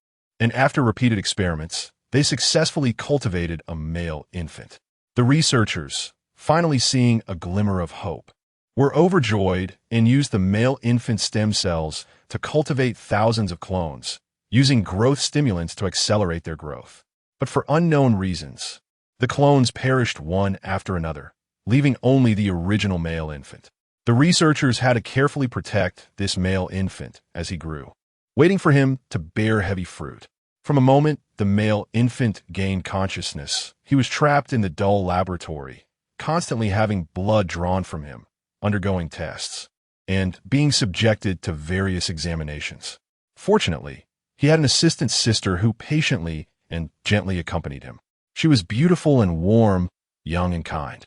Speaker 1: And after repeated experiments, they successfully cultivated a male infant. The researchers, finally seeing a glimmer of hope, were overjoyed and used the male infant stem cells to cultivate thousands of clones, using growth stimulants to accelerate their growth. But for unknown reasons, the clones perished one after another, leaving only the original male infant. The researchers had to carefully protect this male infant as he grew, waiting for him to bear heavy fruit. From a moment the male infant gained consciousness, he was trapped in the dull laboratory, constantly having blood drawn from him, undergoing tests, and being subjected to various examinations. Fortunately, he had an assistant sister who patiently and gently accompanied him. She was beautiful and warm, young and kind.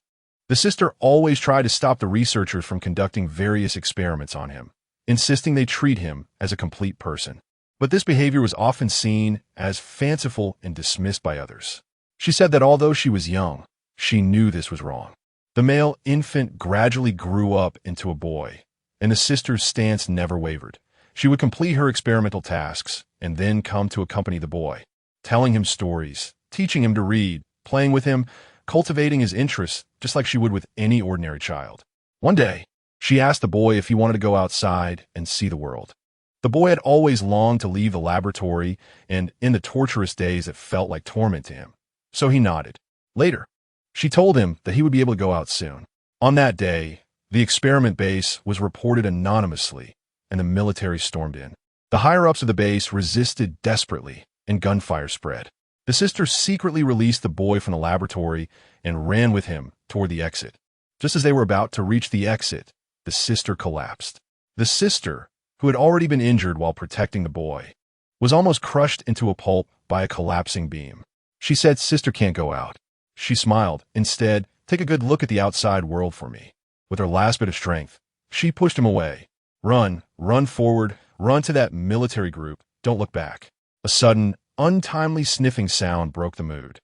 Speaker 1: The sister always tried to stop the researchers from conducting various experiments on him, insisting they treat him as a complete person. But this behavior was often seen as fanciful and dismissed by others. She said that although she was young, she knew this was wrong. The male infant gradually grew up into a boy, and the sister's stance never wavered. She would complete her experimental tasks and then come to accompany the boy, telling him stories, teaching him to read, playing with him, cultivating his interests just like she would with any ordinary child. One day, she asked the boy if he wanted to go outside and see the world. The boy had always longed to leave the laboratory and in the torturous days it felt like torment to him, so he nodded. Later, she told him that he would be able to go out soon. On that day, the experiment base was reported anonymously, and the military stormed in. The higher-ups of the base resisted desperately, and gunfire spread. The sister secretly released the boy from the laboratory and ran with him toward the exit. Just as they were about to reach the exit, the sister collapsed. The sister, who had already been injured while protecting the boy, was almost crushed into a pulp by a collapsing beam. She said, "Sister can't go out." She smiled. "Instead, take a good look at the outside world for me." With her last bit of strength, she pushed him away. "Run, run forward, run to that military group. Don't look back." A sudden, untimely sniffing sound broke the mood.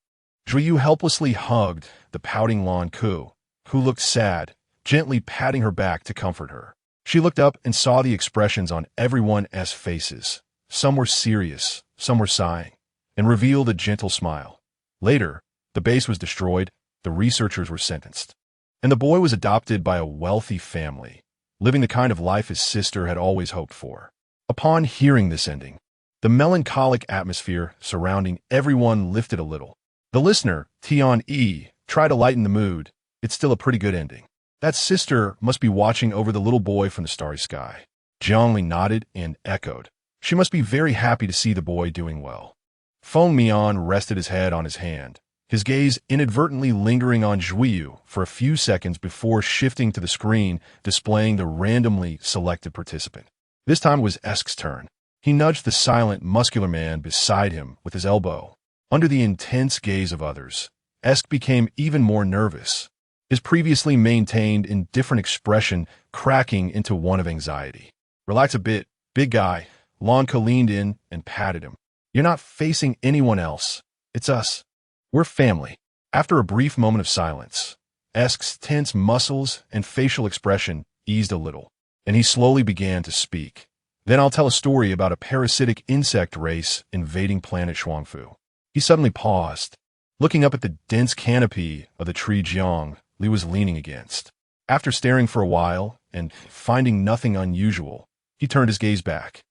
Speaker 1: Juyu helplessly hugged the pouting Lan Ku, who looked sad, gently patting her back to comfort her. She looked up and saw the expressions on everyone's faces. Some were serious, some were sighing, and revealed a gentle smile. Later, the base was destroyed, the researchers were sentenced, and the boy was adopted by a wealthy family, living the kind of life his sister had always hoped for. Upon hearing this ending, the melancholic atmosphere surrounding everyone lifted a little. The listener, Tian-E, tried to lighten the mood. "It's still a pretty good ending. That sister must be watching over the little boy from the starry sky." Zhongli nodded and echoed. She must be very happy to see the boy doing well. Feng Mian rested his head on his hand, his gaze inadvertently lingering on Juyu for a few seconds before shifting to the screen displaying the randomly selected participant. This time it was Esk's turn. He nudged the silent, muscular man beside him with his elbow. Under the intense gaze of others, Esk became even more nervous, his previously maintained indifferent expression cracking into one of anxiety. "Relax a bit, big guy." Lanka leaned in and patted him. "You're not facing anyone else. It's us. We're family." After a brief moment of silence, Esk's tense muscles and facial expression eased a little, and he slowly began to speak. "Then I'll tell a story about a parasitic insect race invading planet Shuangfu." He suddenly paused, looking up at the dense canopy of the tree Jiang Li was leaning against. After staring for a while and finding nothing unusual, he turned his gaze back.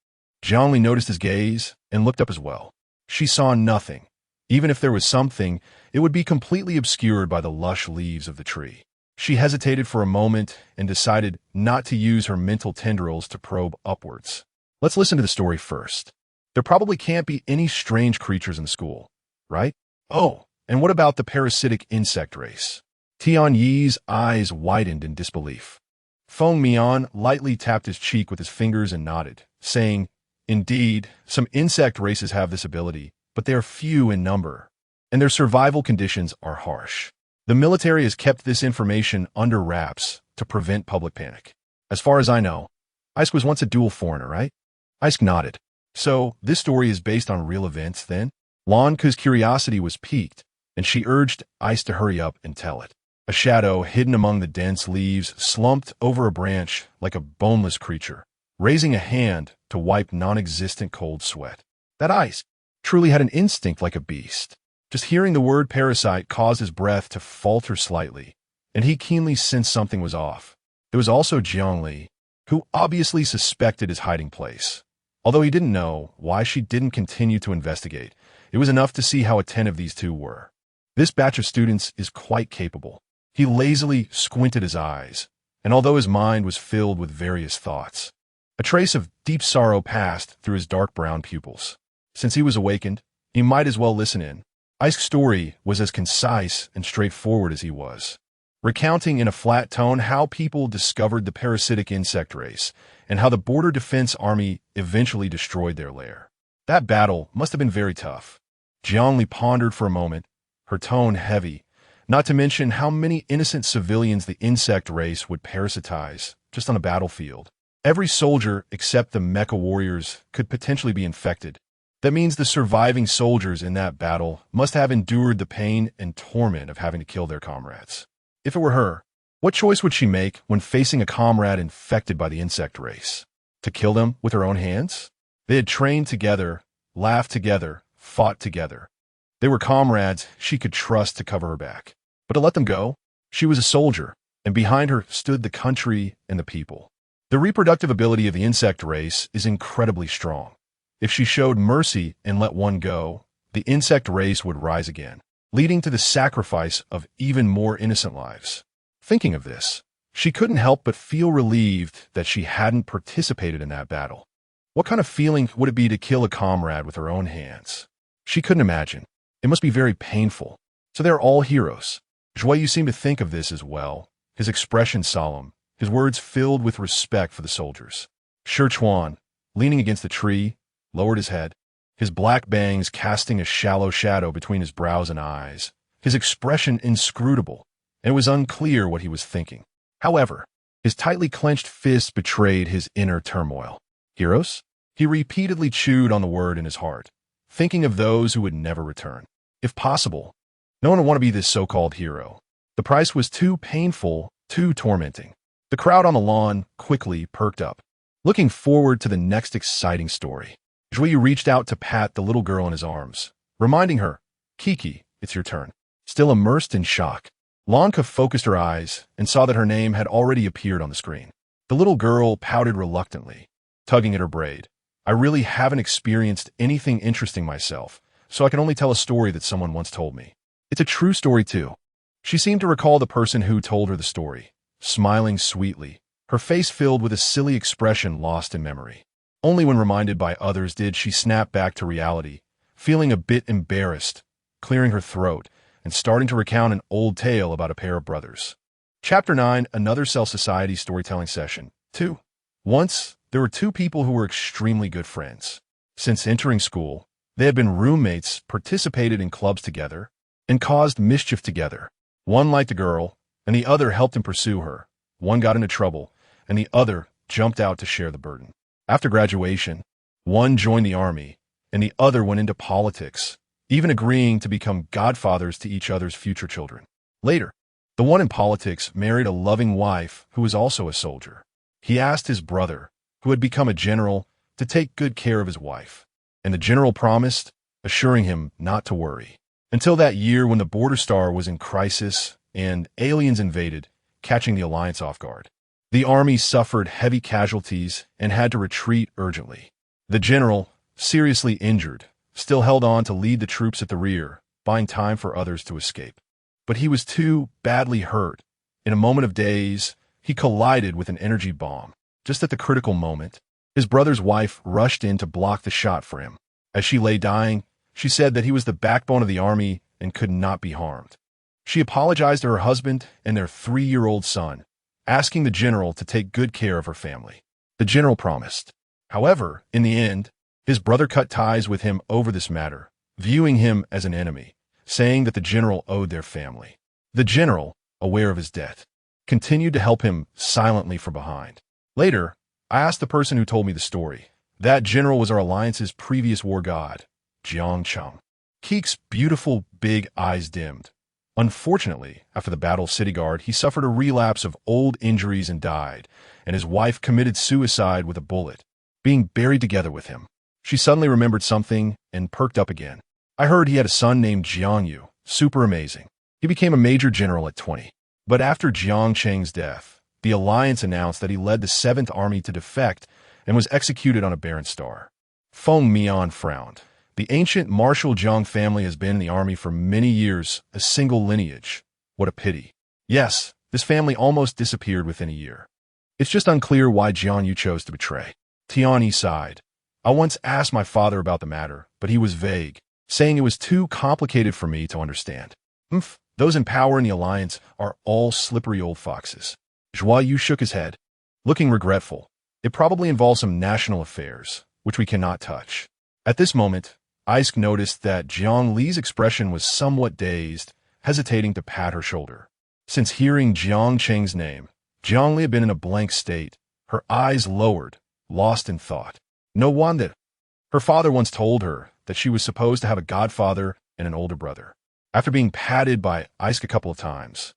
Speaker 1: Jiang Li noticed his gaze and looked up as well. She saw nothing. Even if there was something, it would be completely obscured by the lush leaves of the tree. She hesitated for a moment and decided not to use her mental tendrils to probe upwards. "Let's listen to the story first. There probably can't be any strange creatures in school, right? Oh, and what about the parasitic insect race?" Tian Yi's eyes widened in disbelief. Feng Mian lightly tapped his cheek with his fingers and nodded, saying, "Indeed, some insect races have this ability, but they are few in number, and their survival conditions are harsh. The military has kept this information under wraps to prevent public panic. As far as I know, Isk was once a dual foreigner, right? Isk nodded. So, this story is based on real events, then? Lanka's curiosity was piqued, and she urged Ice to hurry up and tell it. A shadow hidden among the dense leaves slumped over a branch like a boneless creature, raising a hand to wipe non-existent cold sweat. That Ice truly had an instinct like a beast. Just hearing the word parasite caused his breath to falter slightly, and he keenly sensed something was off. There was also Jiangli, who obviously suspected his hiding place. Although he didn't know why she didn't continue to investigate, it was enough to see how attentive these two were. This batch of students is quite capable. He lazily squinted his eyes, and although his mind was filled with various thoughts, a trace of deep sorrow passed through his dark brown pupils. Since he was awakened, he might as well listen in. Ice's story was as concise and straightforward as he was, recounting in a flat tone how people discovered the parasitic insect race and how the Border Defense Army eventually destroyed their lair. That battle must have been very tough. Jiangli pondered for a moment, her tone heavy, not to mention how many innocent civilians the insect race would parasitize just on a battlefield. Every soldier except the mecha warriors could potentially be infected. That means the surviving soldiers in that battle must have endured the pain and torment of having to kill their comrades. If it were her, what choice would she make when facing a comrade infected by the insect race? To kill them with her own hands? They had trained together, laughed together, fought together. They were comrades she could trust to cover her back. But to let them go? She was a soldier, and behind her stood the country and the people. The reproductive ability of the insect race is incredibly strong. If she showed mercy and let one go, the insect race would rise again, leading to the sacrifice of even more innocent lives. Thinking of this, she couldn't help but feel relieved that she hadn't participated in that battle. What kind of feeling would it be to kill a comrade with her own hands? She couldn't imagine. It must be very painful. So they're all heroes. Zhuai seemed to think of this as well, his expression solemn, his words filled with respect for the soldiers. Shi Chuan, leaning against the tree, lowered his head, his black bangs casting a shallow shadow between his brows and eyes, his expression inscrutable, and it was unclear what he was thinking. However, his tightly clenched fists betrayed his inner turmoil. Heroes? He repeatedly chewed on the word in his heart, thinking of those who would never return. If possible, no one would want to be this so-called hero. The price was too painful, too tormenting. The crowd on the lawn quickly perked up, looking forward to the next exciting story. Zhuai reached out to pat the little girl in his arms, reminding her, "Kiki, it's your turn." Still immersed in shock, Lanka focused her eyes and saw that her name had already appeared on the screen. The little girl pouted reluctantly, tugging at her braid. "I really haven't experienced anything interesting myself, so I can only tell a story that someone once told me. It's a true story, too." She seemed to recall the person who told her the story, smiling sweetly, her face filled with a silly expression lost in memory. Only when reminded by others did she snap back to reality, feeling a bit embarrassed, clearing her throat, and starting to recount an old tale about a pair of brothers. Chapter 9, Another Cell Society Storytelling Session. 2. Once, there were two people who were extremely good friends. Since entering school, they had been roommates, participated in clubs together, and caused mischief together. One liked a girl, and the other helped him pursue her. One got into trouble, and the other jumped out to share the burden. After graduation, one joined the army, and the other went into politics, even agreeing to become godfathers to each other's future children. Later, the one in politics married a loving wife who was also a soldier. He asked his brother, who had become a general, to take good care of his wife, and the general promised, assuring him not to worry. Until that year when the border star was in crisis and aliens invaded, catching the alliance off guard. The army suffered heavy casualties and had to retreat urgently. The general, seriously injured, still held on to lead the troops at the rear, buying time for others to escape. But he was too badly hurt. In a moment of daze, he collided with an energy bomb. Just at the critical moment, his brother's wife rushed in to block the shot for him. As she lay dying, she said that he was the backbone of the army and could not be harmed. She apologized to her husband and their 3-year-old son, asking the general to take good care of her family. The general promised. However, in the end, his brother cut ties with him over this matter, viewing him as an enemy, saying that the general owed their family. The general, aware of his debt, continued to help him silently from behind. Later, I asked the person who told me the story. That general was our alliance's previous war god, Jiang Cheng. Keek's beautiful big eyes dimmed. Unfortunately, after the Battle of City Guard, he suffered a relapse of old injuries and died, and his wife committed suicide with a bullet, being buried together with him. She suddenly remembered something and perked up again. I heard he had a son named Jiang Yu, super amazing. He became a major general at 20. But after Jiang Cheng's death, the Alliance announced that he led the 7th Army to defect and was executed on a barren star. Feng Mian frowned. The ancient martial Jiang family has been in the army for many years, a single lineage. What a pity. Yes, this family almost disappeared within a year. It's just unclear why Jiang Yu chose to betray. Tianyi sighed. I once asked my father about the matter, but he was vague, saying it was too complicated for me to understand. Those in power in the alliance are all slippery old foxes. Zhuo Yu shook his head, looking regretful. It probably involves some national affairs, which we cannot touch. At this moment, Aisk noticed that Jiang Li's expression was somewhat dazed, hesitating to pat her shoulder. Since hearing Jiang Cheng's name, Jiang Li had been in a blank state, her eyes lowered, lost in thought. No wonder. Her father once told her that she was supposed to have a godfather and an older brother. After being patted by Aisk a couple of times,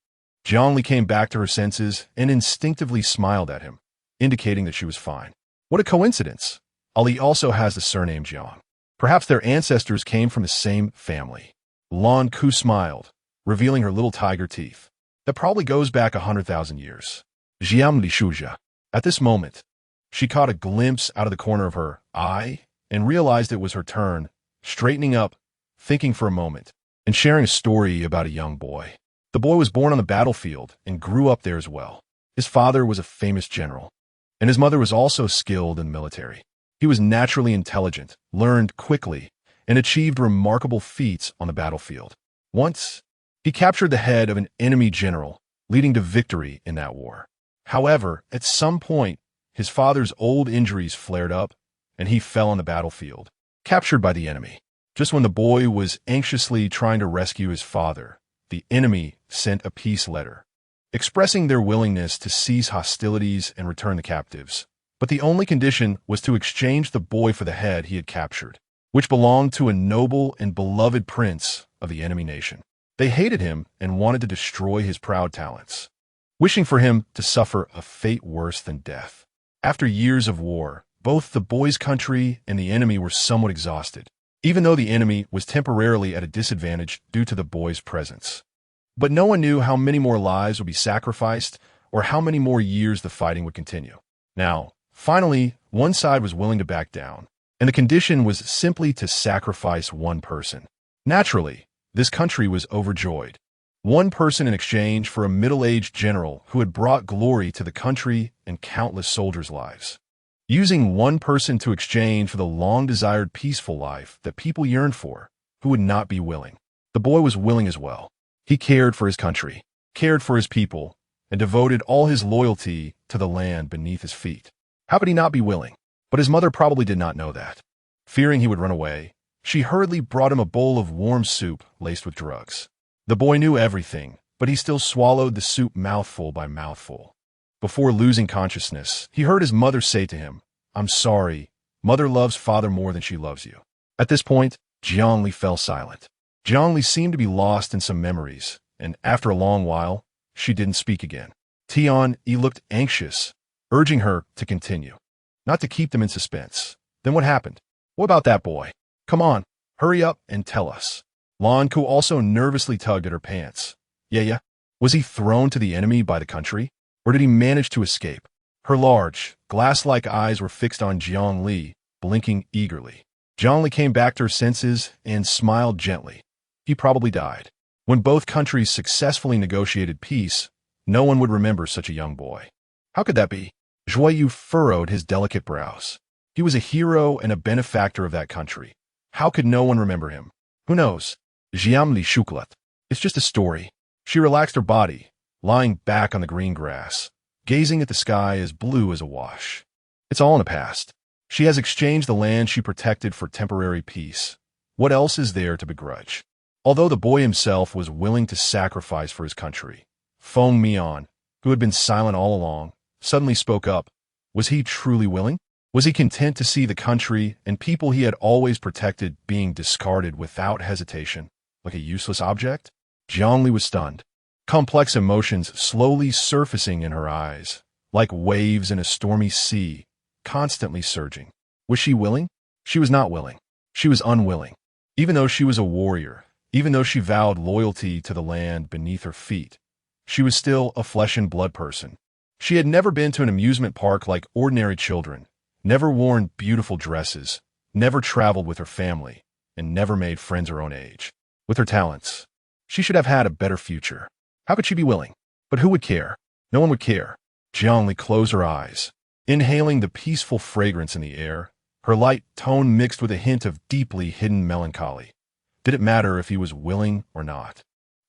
Speaker 1: Jiang Li came back to her senses and instinctively smiled at him, indicating that she was fine. What a coincidence. Ali also has the surname Jiang. Perhaps their ancestors came from the same family. Lan Ku smiled, revealing her little tiger teeth. That probably goes back 100,000 years. Jiang Li Shuja. At this moment, she caught a glimpse out of the corner of her eye and realized it was her turn, straightening up, thinking for a moment, and sharing a story about a young boy. The boy was born on the battlefield and grew up there as well. His father was a famous general, and his mother was also skilled in the military. He was naturally intelligent, learned quickly, and achieved remarkable feats on the battlefield. Once, he captured the head of an enemy general, leading to victory in that war. However, at some point, his father's old injuries flared up, and he fell on the battlefield, captured by the enemy. Just when the boy was anxiously trying to rescue his father, the enemy sent a peace letter, expressing their willingness to cease hostilities and return the captives. But the only condition was to exchange the boy for the head he had captured, which belonged to a noble and beloved prince of the enemy nation. They hated him and wanted to destroy his proud talents, wishing for him to suffer a fate worse than death. After years of war, both the boy's country and the enemy were somewhat exhausted, even though the enemy was temporarily at a disadvantage due to the boy's presence. But no one knew how many more lives would be sacrificed or how many more years the fighting would continue. Now, finally, one side was willing to back down, and the condition was simply to sacrifice one person. Naturally, this country was overjoyed. One person in exchange for a middle-aged general who had brought glory to the country and countless soldiers' lives. Using one person to exchange for the long-desired peaceful life that people yearned for, who would not be willing? The boy was willing as well. He cared for his country, cared for his people, and devoted all his loyalty to the land beneath his feet. How could he not be willing? But his mother probably did not know that. Fearing he would run away, she hurriedly brought him a bowl of warm soup laced with drugs. The boy knew everything, but he still swallowed the soup mouthful by mouthful. Before losing consciousness, he heard his mother say to him, "I'm sorry. Mother loves father more than she loves you." At this point, Jiang Li fell silent. Jiang Li seemed to be lost in some memories, and after a long while, she didn't speak again. Tianyi looked anxious, urging her to continue, not to keep them in suspense. Then what happened? What about that boy? Come on, hurry up and tell us. Lan Ku also nervously tugged at her pants. Yeah. Was he thrown to the enemy by the country? Or did he manage to escape? Her large, glass-like eyes were fixed on Jiang Li, blinking eagerly. Jiang Li came back to her senses and smiled gently. He probably died. When both countries successfully negotiated peace, no one would remember such a young boy. How could that be? Zhuo Yu furrowed his delicate brows. He was a hero and a benefactor of that country. How could no one remember him? Who knows? Jiang Li Shuklat. It's just a story. She relaxed her body, lying back on the green grass, gazing at the sky as blue as a wash. It's all in the past. She has exchanged the land she protected for temporary peace. What else is there to begrudge? Although the boy himself was willing to sacrifice for his country, Feng Mian, who had been silent all along, suddenly spoke up. Was he truly willing? Was he content to see the country and people he had always protected being discarded without hesitation, like a useless object? Jiangli was stunned, complex emotions slowly surfacing in her eyes, like waves in a stormy sea, constantly surging. Was she willing? She was not willing. She was unwilling. Even though she was a warrior, even though she vowed loyalty to the land beneath her feet, she was still a flesh and blood person. She had never been to an amusement park like ordinary children, never worn beautiful dresses, never traveled with her family, and never made friends her own age. With her talents, she should have had a better future. How could she be willing? But who would care? No one would care. Jiangli closed her eyes, inhaling the peaceful fragrance in the air, her light tone mixed with a hint of deeply hidden melancholy. Did it matter if he was willing or not?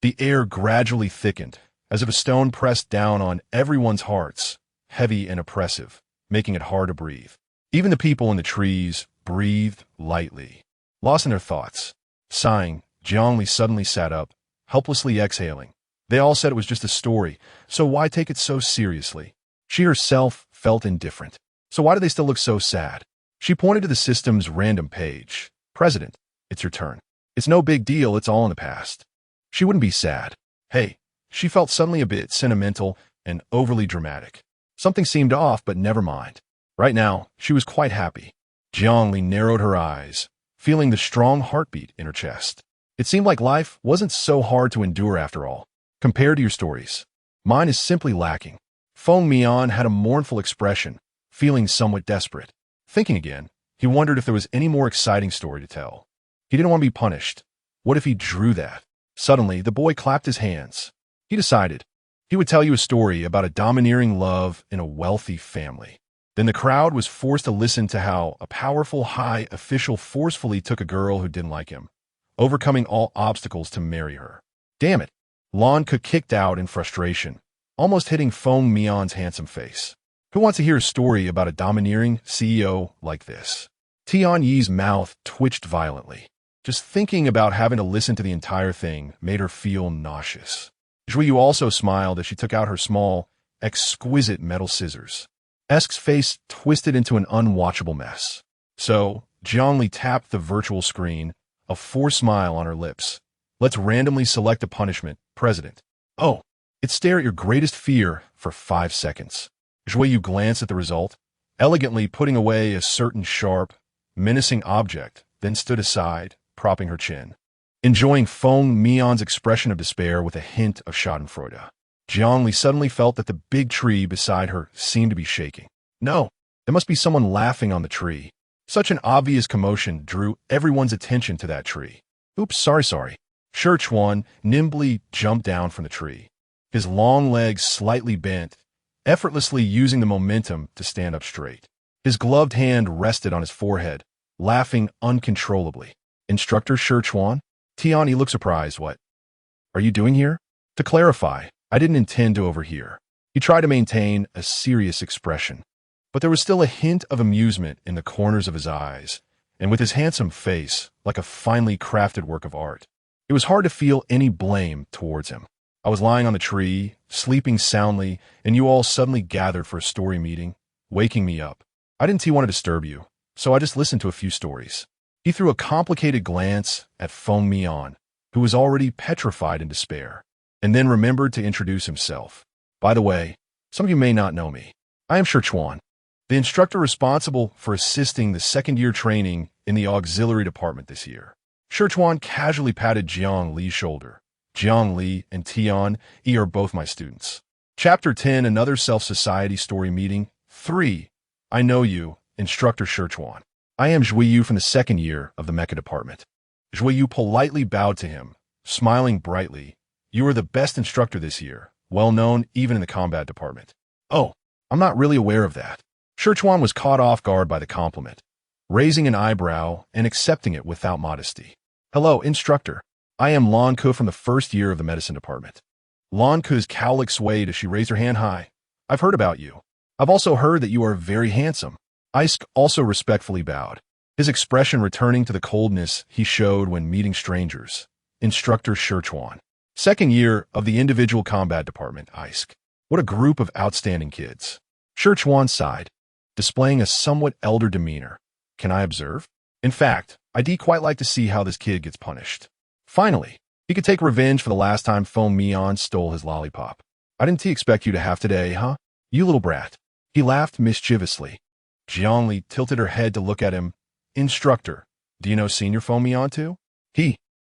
Speaker 1: The air gradually thickened, as if a stone pressed down on everyone's hearts, heavy and oppressive, making it hard to breathe. Even the people in the trees breathed lightly, lost in their thoughts. Sighing, Jiangli suddenly sat up, helplessly exhaling. They all said it was just a story, so why take it so seriously? She herself felt indifferent. So why do they still look so sad? She pointed to the system's random page. President, it's your turn. It's no big deal, it's all in the past. She wouldn't be sad. Hey, she felt suddenly a bit sentimental and overly dramatic. Something seemed off, but never mind. Right now, she was quite happy. Jiangli narrowed her eyes, feeling the strong heartbeat in her chest. It seemed like life wasn't so hard to endure after all. Compared to your stories, mine is simply lacking. Feng Mian had a mournful expression, feeling somewhat desperate. Thinking again, he wondered if there was any more exciting story to tell. He didn't want to be punished. What if he drew that? Suddenly, the boy clapped his hands. He decided he would tell you a story about a domineering love in a wealthy family. Then the crowd was forced to listen to how a powerful high official forcefully took a girl who didn't like him, overcoming all obstacles to marry her. Damn it! Lan Ke kicked out in frustration, almost hitting Feng Mian's handsome face. Who wants to hear a story about a domineering CEO like this? Tian Yi's mouth twitched violently. Just thinking about having to listen to the entire thing made her feel nauseous. Zhui Yu also smiled as she took out her small, exquisite metal scissors. Esk's face twisted into an unwatchable mess. So, Jiangli tapped the virtual screen, a forced smile on her lips. Let's randomly select a punishment, President. Oh, it's stare at your greatest fear for 5 seconds. Zhui Yu glanced at the result, elegantly putting away a certain sharp, menacing object, then stood aside, propping her chin, enjoying Feng Mian's expression of despair with a hint of schadenfreude. Jiangli suddenly felt that the big tree beside her seemed to be shaking. No, there must be someone laughing on the tree. Such an obvious commotion drew everyone's attention to that tree. Oops, sorry. Shi Chuan nimbly jumped down from the tree, his long legs slightly bent, effortlessly using the momentum to stand up straight. His gloved hand rested on his forehead, laughing uncontrollably. Instructor Shi Chuan? Tian looked surprised. What are you doing here? To clarify, I didn't intend to overhear. He tried to maintain a serious expression, but there was still a hint of amusement in the corners of his eyes, and with his handsome face, like a finely crafted work of art. It was hard to feel any blame towards him. I was lying on the tree, sleeping soundly, and you all suddenly gathered for a story meeting, waking me up. I didn't want to disturb you, so I just listened to a few stories. He threw a complicated glance at Feng Mian, who was already petrified in despair, and then remembered to introduce himself. By the way, some of you may not know me. I am Shi Chuan, the instructor responsible for assisting the second-year training in the auxiliary department this year. Shi Chuan casually patted Jiang Li's shoulder. Jiang Li and Tian Yi are both my students. Chapter 10, Another Self-Society Story Meeting. 3. I know you, Instructor Shi Chuan. I am Zhui Yu from the second year of the mecha department. Zhui Yu politely bowed to him, smiling brightly. You are the best instructor this year, well known even in the combat department. Oh, I'm not really aware of that. Shi Chuan was caught off guard by the compliment, raising an eyebrow and accepting it without modesty. Hello, instructor. I am Lan Ke from the first year of the medicine department. Lan Ke's cowlick swayed as she raised her hand high. I've heard about you. I've also heard that you are very handsome. Isk also respectfully bowed, his expression returning to the coldness he showed when meeting strangers. Instructor Shirchuan. Second year of the Individual Combat Department, ISK. What a group of outstanding kids. Shirchuan sighed, displaying a somewhat elder demeanor. Can I observe? In fact, I'd quite like to see how this kid gets punished. Finally, he could take revenge for the last time Foam Mian stole his lollipop. I didn't expect you to have today, huh? You little brat. He laughed mischievously. Jiangli tilted her head to look at him. Instructor, do you know Senior Foam Mian too?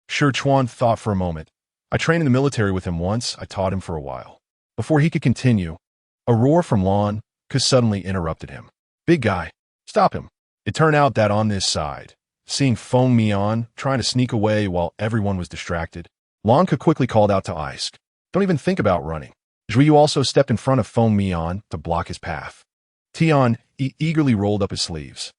Speaker 1: Shirchuan thought for a moment. I trained in the military with him once. I taught him for a while. Before he could continue, a roar from Lon suddenly interrupted him. Big guy, stop him. It turned out that on this side, seeing Foam Mian trying to sneak away while everyone was distracted, Lon quickly called out to Isk. Don't even think about running. Zhuyu also stepped in front of Foam Mian to block his path. Tian eagerly rolled up his sleeves.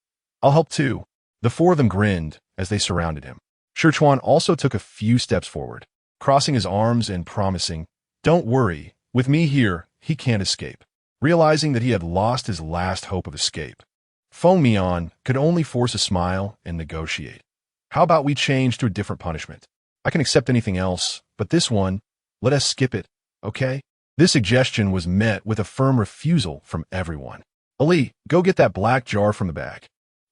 Speaker 1: I'll help too. The four of them grinned as they surrounded him. Shirchuan also took a few steps forward, crossing his arms and promising, don't worry, with me here, he can't escape. Realizing that he had lost his last hope of escape, Foam Mian could only force a smile and negotiate. How about we change to a different punishment? I can accept anything else, but this one, let us skip it, okay? This suggestion was met with a firm refusal from everyone. Ali, go get that black jar from the back.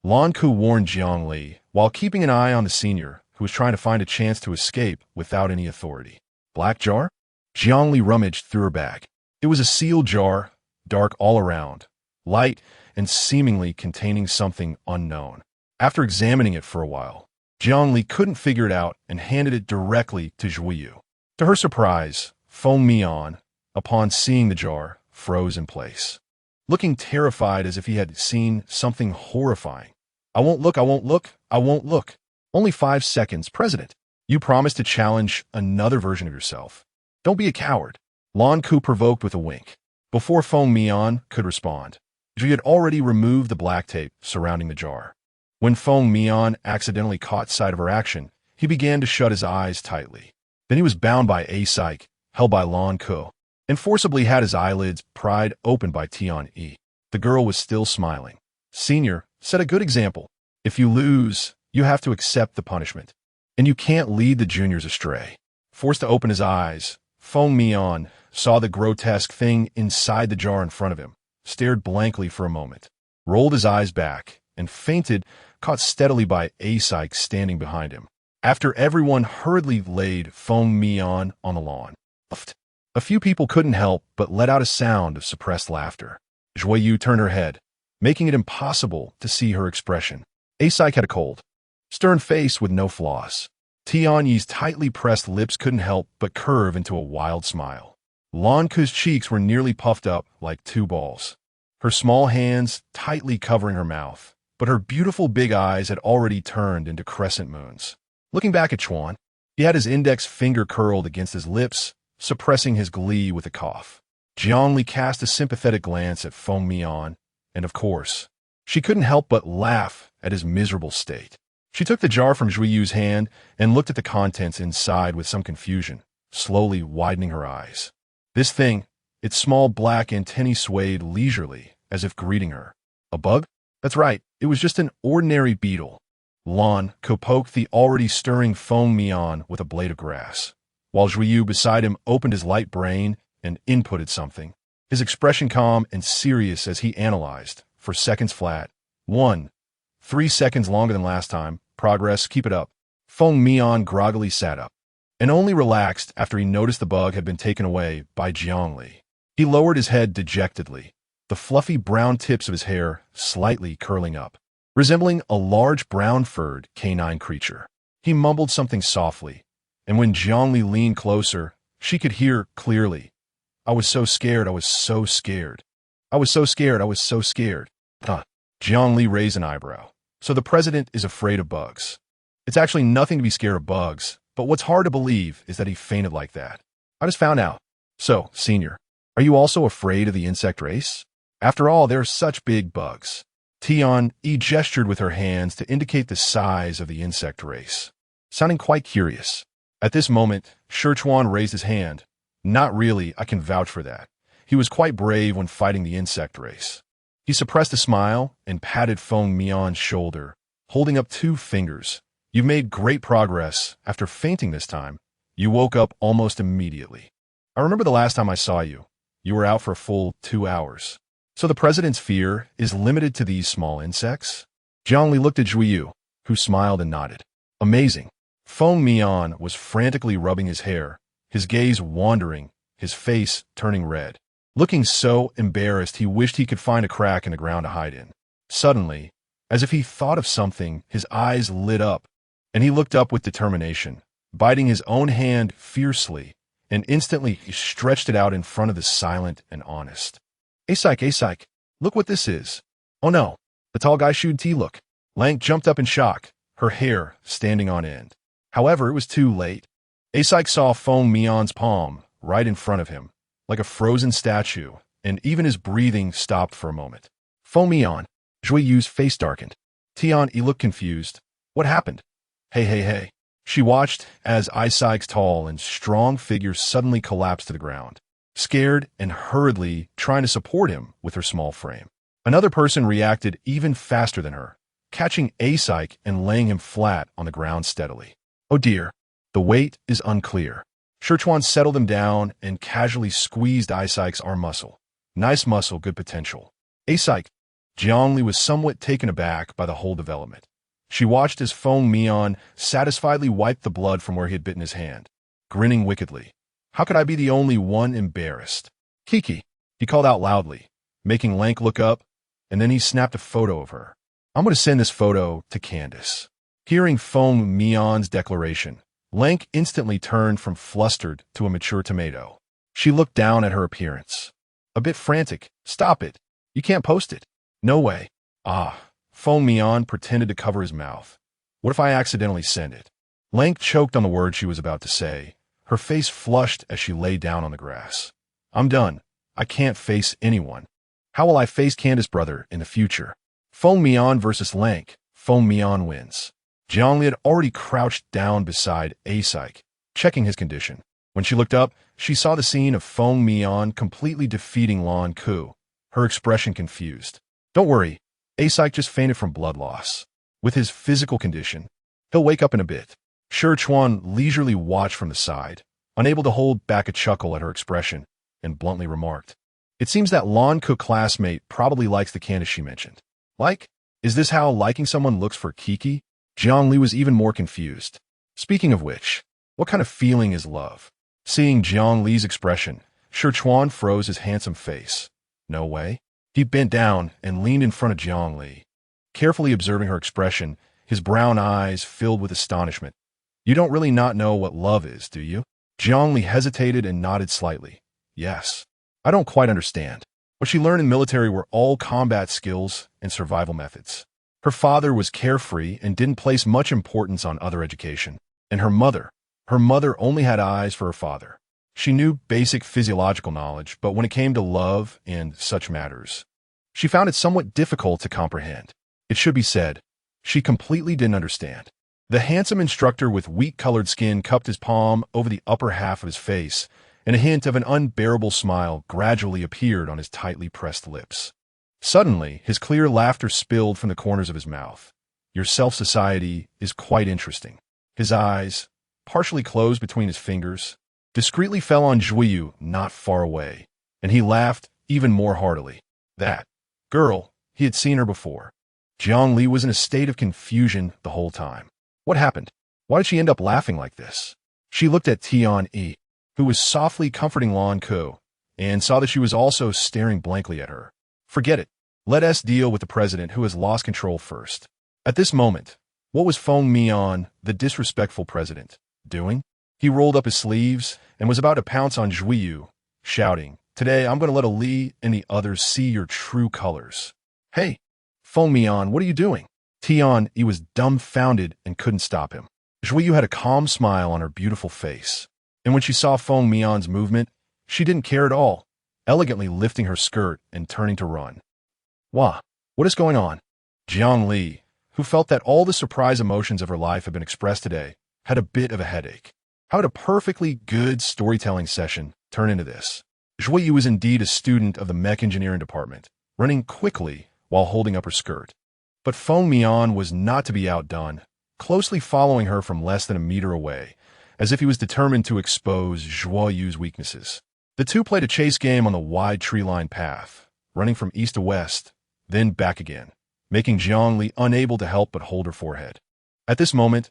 Speaker 1: Lan Ku warned Jiang Li, while keeping an eye on the senior, who was trying to find a chance to escape without any authority. Black jar? Jiang Li rummaged through her bag. It was a sealed jar, dark all around, light, and seemingly containing something unknown. After examining it for a while, Jiang Li couldn't figure it out and handed it directly to Zhuyu. To her surprise, Foam Mian, upon seeing the jar, froze in place, looking terrified as if he had seen something horrifying. I won't look, I won't look, I won't look. Only 5 seconds, President. You promised to challenge another version of yourself. Don't be a coward. Lan Ku provoked with a wink. Before Foam Mian could respond, Zhu had already removed the black tape surrounding the jar. When Foam Mian accidentally caught sight of her action, he began to shut his eyes tightly. Then he was bound by a psych, held by Lan Ku, and forcibly had his eyelids pried open by Tian Yi. The girl was still smiling. Senior, set a good example. If you lose, you have to accept the punishment, and you can't lead the juniors astray. Forced to open his eyes, Foam Mian saw the grotesque thing inside the jar in front of him, stared blankly for a moment, rolled his eyes back, and fainted, caught steadily by A-Psyche standing behind him. After everyone hurriedly laid Foam Mian on the lawn. A few people couldn't help but let out a sound of suppressed laughter. Zhuyu turned her head, making it impossible to see her expression. A-Psyche had a cold, stern face with no flaws. Tian Yi's tightly pressed lips couldn't help but curve into a wild smile. Lan Ku's cheeks were nearly puffed up like 2 balls, her small hands tightly covering her mouth, but her beautiful big eyes had already turned into crescent moons. Looking back at Chuan, he had his index finger curled against his lips, suppressing his glee with a cough. Jiangli cast a sympathetic glance at Foam Mian, and of course, she couldn't help but laugh at his miserable state. She took the jar from Zhuiyu's hand and looked at the contents inside with some confusion, slowly widening her eyes. This thing, its small black antennae swayed leisurely, as if greeting her. A bug? That's right, it was just an ordinary beetle. Lan poked the already stirring Foam Mian with a blade of grass, while Zhuiyu beside him opened his light brain and inputted something, his expression calm and serious as he analyzed, for seconds flat. 1. 3 seconds longer than last time. Progress, keep it up. Foam Mian groggily sat up, and only relaxed after he noticed the bug had been taken away by Jiangli. He lowered his head dejectedly, the fluffy brown tips of his hair slightly curling up, resembling a large brown-furred canine creature. He mumbled something softly, and when Jiangli leaned closer, she could hear clearly. I was so scared, I was so scared. I was so scared, I was so scared. Jiangli raised an eyebrow. So the president is afraid of bugs. It's actually nothing to be scared of bugs, but what's hard to believe is that he fainted like that. I just found out. So, Senior, are you also afraid of the insect race? After all, they're such big bugs. Tian Yi gestured with her hands to indicate the size of the insect race, sounding quite curious. At this moment, Shirchuan raised his hand. Not really, I can vouch for that. He was quite brave when fighting the insect race. He suppressed a smile and patted Foam Mian's shoulder, holding up 2 fingers, You've made great progress. After fainting this time, you woke up almost immediately. I remember the last time I saw you. You were out for a full 2 hours. So the president's fear is limited to these small insects? Zhongli looked at Zhuyu, who smiled and nodded. Amazing. Feng Mian was frantically rubbing his hair, his gaze wandering, his face turning red. Looking so embarrassed he wished he could find a crack in the ground to hide in. Suddenly, as if he thought of something, his eyes lit up, and he looked up with determination, biting his own hand fiercely, and instantly he stretched it out in front of the silent and honest. Asike, look what this is. Oh no, the tall guy shooed T look. Lang jumped up in shock, her hair standing on end. However, it was too late. Asike saw Feng Mian's palm right in front of him, like a frozen statue, and even his breathing stopped for a moment. Feng Mian, Zhuiyu's face darkened. Tian, he looked confused. What happened? Hey. She watched as Asike's tall and strong figure suddenly collapsed to the ground, scared and hurriedly trying to support him with her small frame. Another person reacted even faster than her, catching Asike and laying him flat on the ground steadily. Oh dear, the weight is unclear. Shichuan settled him down and casually squeezed Asike's arm muscle. Nice muscle, good potential. Asike. Zhongli was somewhat taken aback by the whole development. She watched as Feng Mian satisfiedly wiped the blood from where he had bitten his hand, grinning wickedly. How could I be the only one embarrassed? Kiki, he called out loudly, making Lank look up, and then he snapped a photo of her. I'm going to send this photo to Candace. Hearing Feng Mian's declaration, Lank instantly turned from flustered to a mature tomato. She looked down at her appearance. A bit frantic. Stop it. You can't post it. No way. Feng Mian pretended to cover his mouth. What if I accidentally send it? Lank choked on the words she was about to say. Her face flushed as she lay down on the grass. I'm done. I can't face anyone. How will I face Candace brother in the future? Feng Mian versus Lank. Feng Mian wins. Zhongli had already crouched down beside Asike, checking his condition. When she looked up, she saw the scene of Feng Mian completely defeating Lan Ku, her expression confused. Don't worry, Asike just fainted from blood loss. With his physical condition, he'll wake up in a bit. Shichuan leisurely watched from the side, unable to hold back a chuckle at her expression, and bluntly remarked, It seems that Lan Ku classmate probably likes the Candace she mentioned. Like? Is this how liking someone looks for Kiki? Zhongli was even more confused. Speaking of which, what kind of feeling is love? Seeing Zhongli's expression, Shichuan froze his handsome face. No way. He bent down and leaned in front of Zhongli, carefully observing her expression, his brown eyes filled with astonishment. You don't really not know what love is, do you? Zhongli hesitated and nodded slightly. Yes. I don't quite understand. What she learned in military were all combat skills and survival methods. Her father was carefree and didn't place much importance on other education. And her mother only had eyes for her father. She knew basic physiological knowledge, but when it came to love and such matters, she found it somewhat difficult to comprehend. It should be said, she completely didn't understand. The handsome instructor with wheat-colored skin cupped his palm over the upper half of his face, and a hint of an unbearable smile gradually appeared on his tightly pressed lips. Suddenly, his clear laughter spilled from the corners of his mouth. Your self-society is quite interesting. His eyes, partially closed between his fingers, discreetly fell on Zhuyu not far away, and he laughed even more heartily. That girl, he had seen her before. Zhongli was in a state of confusion the whole time. What happened? Why did she end up laughing like this? She looked at Tian-Yi, who was softly comforting Lan Ku, and saw that she was also staring blankly at her. Forget it. Let us deal with the president who has lost control first. At this moment, what was Feng Mian, the disrespectful president, doing? He rolled up his sleeves and was about to pounce on Zhuyu, shouting, Today I'm going to let a Li and the others see your true colors. Hey, Feng Mian, what are you doing? Tian-Yi was dumbfounded and couldn't stop him. Zhuyu had a calm smile on her beautiful face, and when she saw Feng Mian's movement, she didn't care at all, elegantly lifting her skirt and turning to run. What is going on? Zhongli, who felt that all the surprise emotions of her life had been expressed today, had a bit of a headache. How did a perfectly good storytelling session turn into this? Zhuyu was indeed a student of the mech engineering department, running quickly while holding up her skirt. But Feng Mian was not to be outdone, closely following her from less than a meter away, as if he was determined to expose Zhuoyu's weaknesses. The two played a chase game on the wide tree-lined path, running from east to west, then back again, making Zhongli unable to help but hold her forehead. At this moment,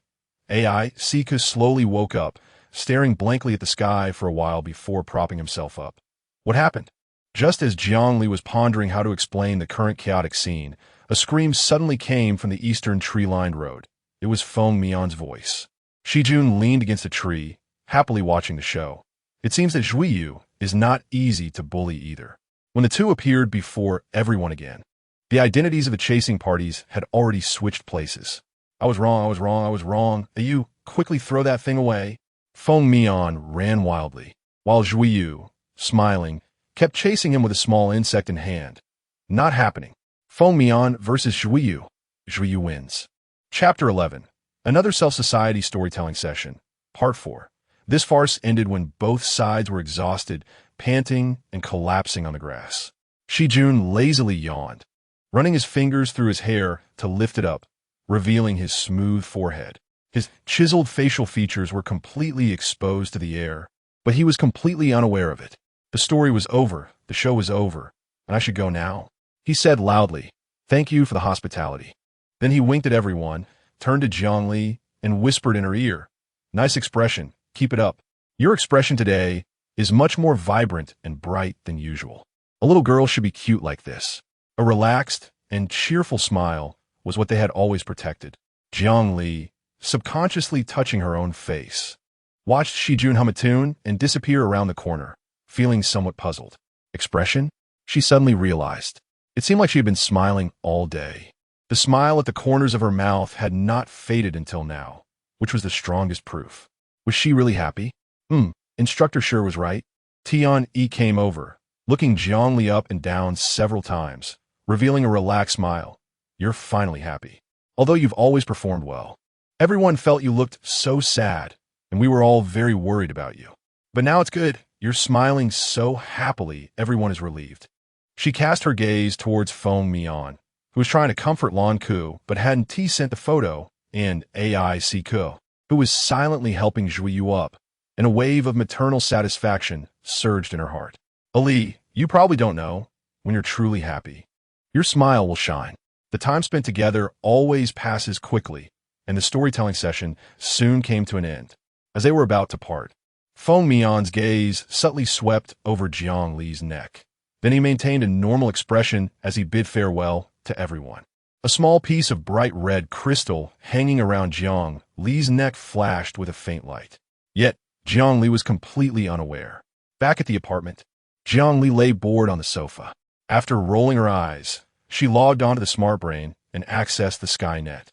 Speaker 1: Sika slowly woke up, staring blankly at the sky for a while before propping himself up. What happened? Just as Zhongli was pondering how to explain the current chaotic scene, a scream suddenly came from the eastern tree-lined road. It was Feng Mian's voice. Shijun leaned against a tree, happily watching the show. It seems that Zhuoyu is not easy to bully either. When the two appeared before everyone again, the identities of the chasing parties had already switched places. I was wrong. You quickly throw that thing away. Feng Mian ran wildly, while Zhuoyu, smiling, kept chasing him with a small insect in hand. Not happening. Feng Mian versus Zhuoyu. Zhuoyu wins. Chapter 11. Another self-society storytelling session. Part 4. This farce ended when both sides were exhausted, panting, and collapsing on the grass. Shijun lazily yawned, running his fingers through his hair to lift it up, revealing his smooth forehead. His chiseled facial features were completely exposed to the air, but he was completely unaware of it. The story was over, the show was over, and I should go now, he said loudly. Thank you for the hospitality. Then he winked at everyone, turned to Zhongli, and whispered in her ear. Nice expression, keep it up. Your expression today is much more vibrant and bright than usual. A little girl should be cute like this. A relaxed and cheerful smile was what they had always protected. Zhongli, subconsciously touching her own face, watched Shijun hum a tune and disappear around the corner, feeling somewhat puzzled. Expression? She suddenly realized. It seemed like she had been smiling all day. The smile at the corners of her mouth had not faded until now, which was the strongest proof. Was she really happy? Instructor sure was right. Tian-E came over, looking Zhongli up and down several times, revealing a relaxed smile. You're finally happy. Although you've always performed well. Everyone felt you looked so sad, and we were all very worried about you. But now it's good. You're smiling so happily, everyone is relieved. She cast her gaze towards Feng Mian, who was trying to comfort Lan Ku, but hadn't sent the photo, and Sika, who was silently helping Zhuoyu up, and a wave of maternal satisfaction surged in her heart. Ali, you probably don't know, when you're truly happy, your smile will shine. The time spent together always passes quickly, and the storytelling session soon came to an end. As they were about to part, Feng Mian's gaze subtly swept over Jiang Li's neck. Then he maintained a normal expression as he bid farewell to everyone. A small piece of bright red crystal hanging around Jiang Li's neck flashed with a faint light. Yet, Jiang Li was completely unaware. Back at the apartment, Jiang Li lay bored on the sofa. After rolling her eyes, she logged onto the smart brain and accessed the Skynet,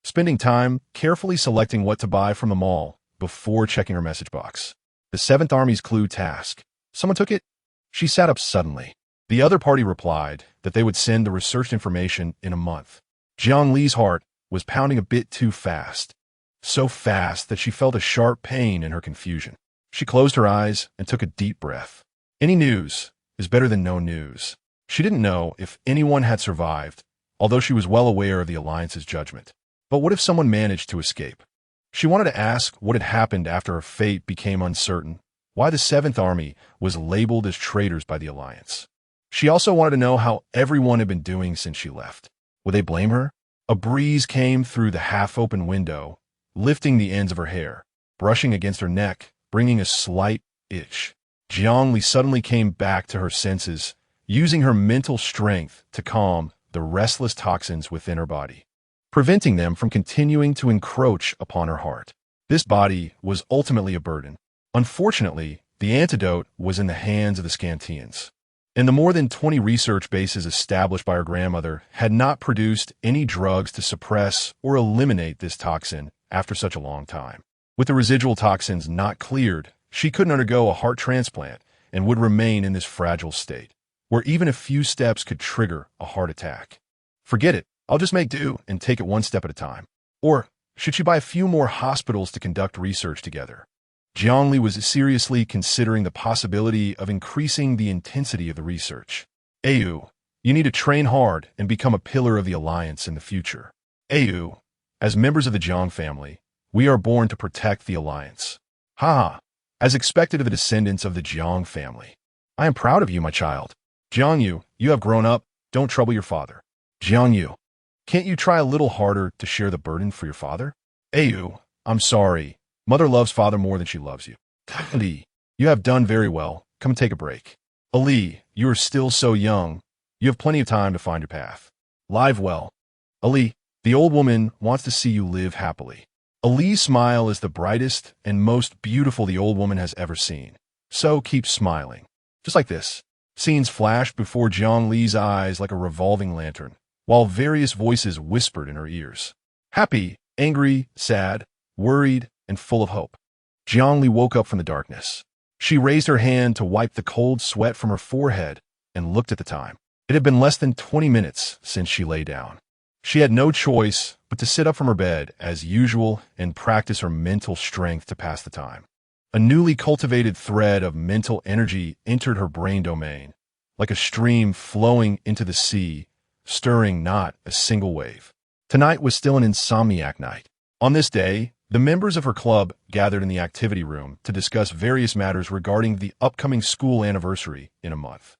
Speaker 1: spending time carefully selecting what to buy from the mall before checking her message box. The 7th Army's clue task. Someone took it? She sat up suddenly. The other party replied that they would send the researched information in a month. Jiang Li's heart was pounding a bit too fast. So fast that she felt a sharp pain in her confusion. She closed her eyes and took a deep breath. Any news is better than no news. She didn't know if anyone had survived, although she was well aware of the Alliance's judgment. But what if someone managed to escape? She wanted to ask what had happened after her fate became uncertain, why the 7th Army was labeled as traitors by the Alliance. She also wanted to know how everyone had been doing since she left. Would they blame her? A breeze came through the half-open window, lifting the ends of her hair, brushing against her neck, bringing a slight itch. Jiang Li suddenly came back to her senses, using her mental strength to calm the restless toxins within her body, preventing them from continuing to encroach upon her heart. This body was ultimately a burden. Unfortunately, the antidote was in the hands of the Scantians, and the more than 20 research bases established by her grandmother had not produced any drugs to suppress or eliminate this toxin after such a long time. With the residual toxins not cleared, she couldn't undergo a heart transplant and would remain in this fragile state, where even a few steps could trigger a heart attack. Forget it, I'll just make do and take it one step at a time. Or should she buy a few more hospitals to conduct research together? Jiang Li was seriously considering the possibility of increasing the intensity of the research. You need to train hard and become a pillar of the Alliance in the future. As members of the Jiang family, we are born to protect the alliance. Ha! As expected of the descendants of the Jiang family. I am proud of you, my child. Jiang you have grown up. Don't trouble your father. Jiang Yu, can't you try a little harder to share the burden for your father? Ayu, I'm sorry. Mother loves father more than she loves you. Li, you have done very well. Come and take a break. Ali, you are still so young. You have plenty of time to find your path. Live well. Ali, the old woman wants to see you live happily. Ali's smile is the brightest and most beautiful the old woman has ever seen. So keep smiling. Just like this. Scenes flashed before Jiang Li's eyes like a revolving lantern, while various voices whispered in her ears. Happy, angry, sad, worried, and full of hope. Jiang Li woke up from the darkness. She raised her hand to wipe the cold sweat from her forehead and looked at the time. It had been less than 20 minutes since she lay down. She had no choice but to sit up from her bed as usual and practice her mental strength to pass the time. A newly cultivated thread of mental energy entered her brain domain, like a stream flowing into the sea, stirring not a single wave. Tonight was still an insomniac night. On this day, the members of her club gathered in the activity room to discuss various matters regarding the upcoming school anniversary in a month.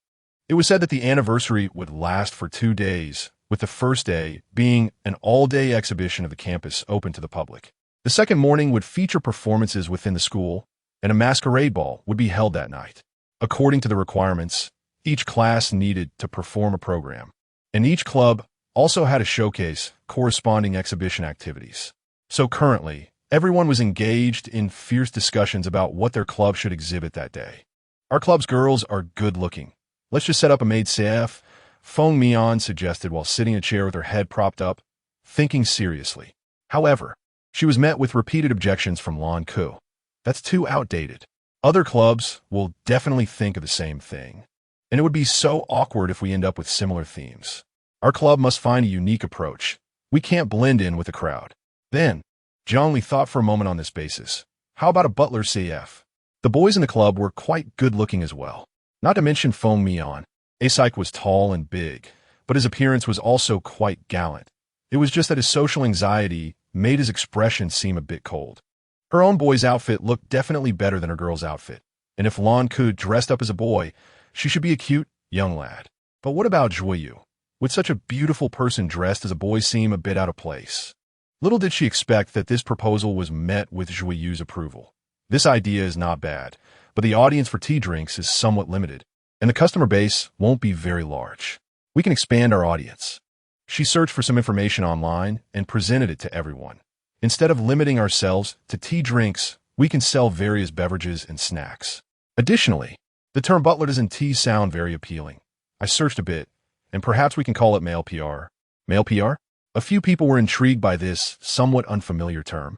Speaker 1: It was said that the anniversary would last for 2 days, with the first day being an all-day exhibition of the campus open to the public. The second morning would feature performances within the school, and a masquerade ball would be held that night. According to the requirements, each class needed to perform a program, and each club also had a showcase corresponding exhibition activities. So currently, everyone was engaged in fierce discussions about what their club should exhibit that day. Our club's girls are good-looking. Let's just set up a maid CF, Feng Mian suggested while sitting in a chair with her head propped up, thinking seriously. However, she was met with repeated objections from Lan Ku. That's too outdated. Other clubs will definitely think of the same thing, and it would be so awkward if we end up with similar themes. Our club must find a unique approach. We can't blend in with the crowd. Then, Jiang Li thought for a moment on this basis. How about a butler CF? The boys in the club were quite good-looking as well. Not to mention Feng Mian. Asik was tall and big, but his appearance was also quite gallant. It was just that his social anxiety made his expression seem a bit cold. Her own boy's outfit looked definitely better than her girl's outfit, and if Lan Ku dressed up as a boy, she should be a cute, young lad. But what about Zhuoyu? Would such a beautiful person dressed as a boy seem a bit out of place? Little did she expect that this proposal was met with Zhuoyu's approval. This idea is not bad, but the audience for tea drinks is somewhat limited, and the customer base won't be very large. We can expand our audience. She searched for some information online and presented it to everyone. Instead of limiting ourselves to tea drinks, we can sell various beverages and snacks. Additionally, the term butlers and tea sound very appealing. I searched a bit, and perhaps we can call it male PR. Male PR? A few people were intrigued by this somewhat unfamiliar term.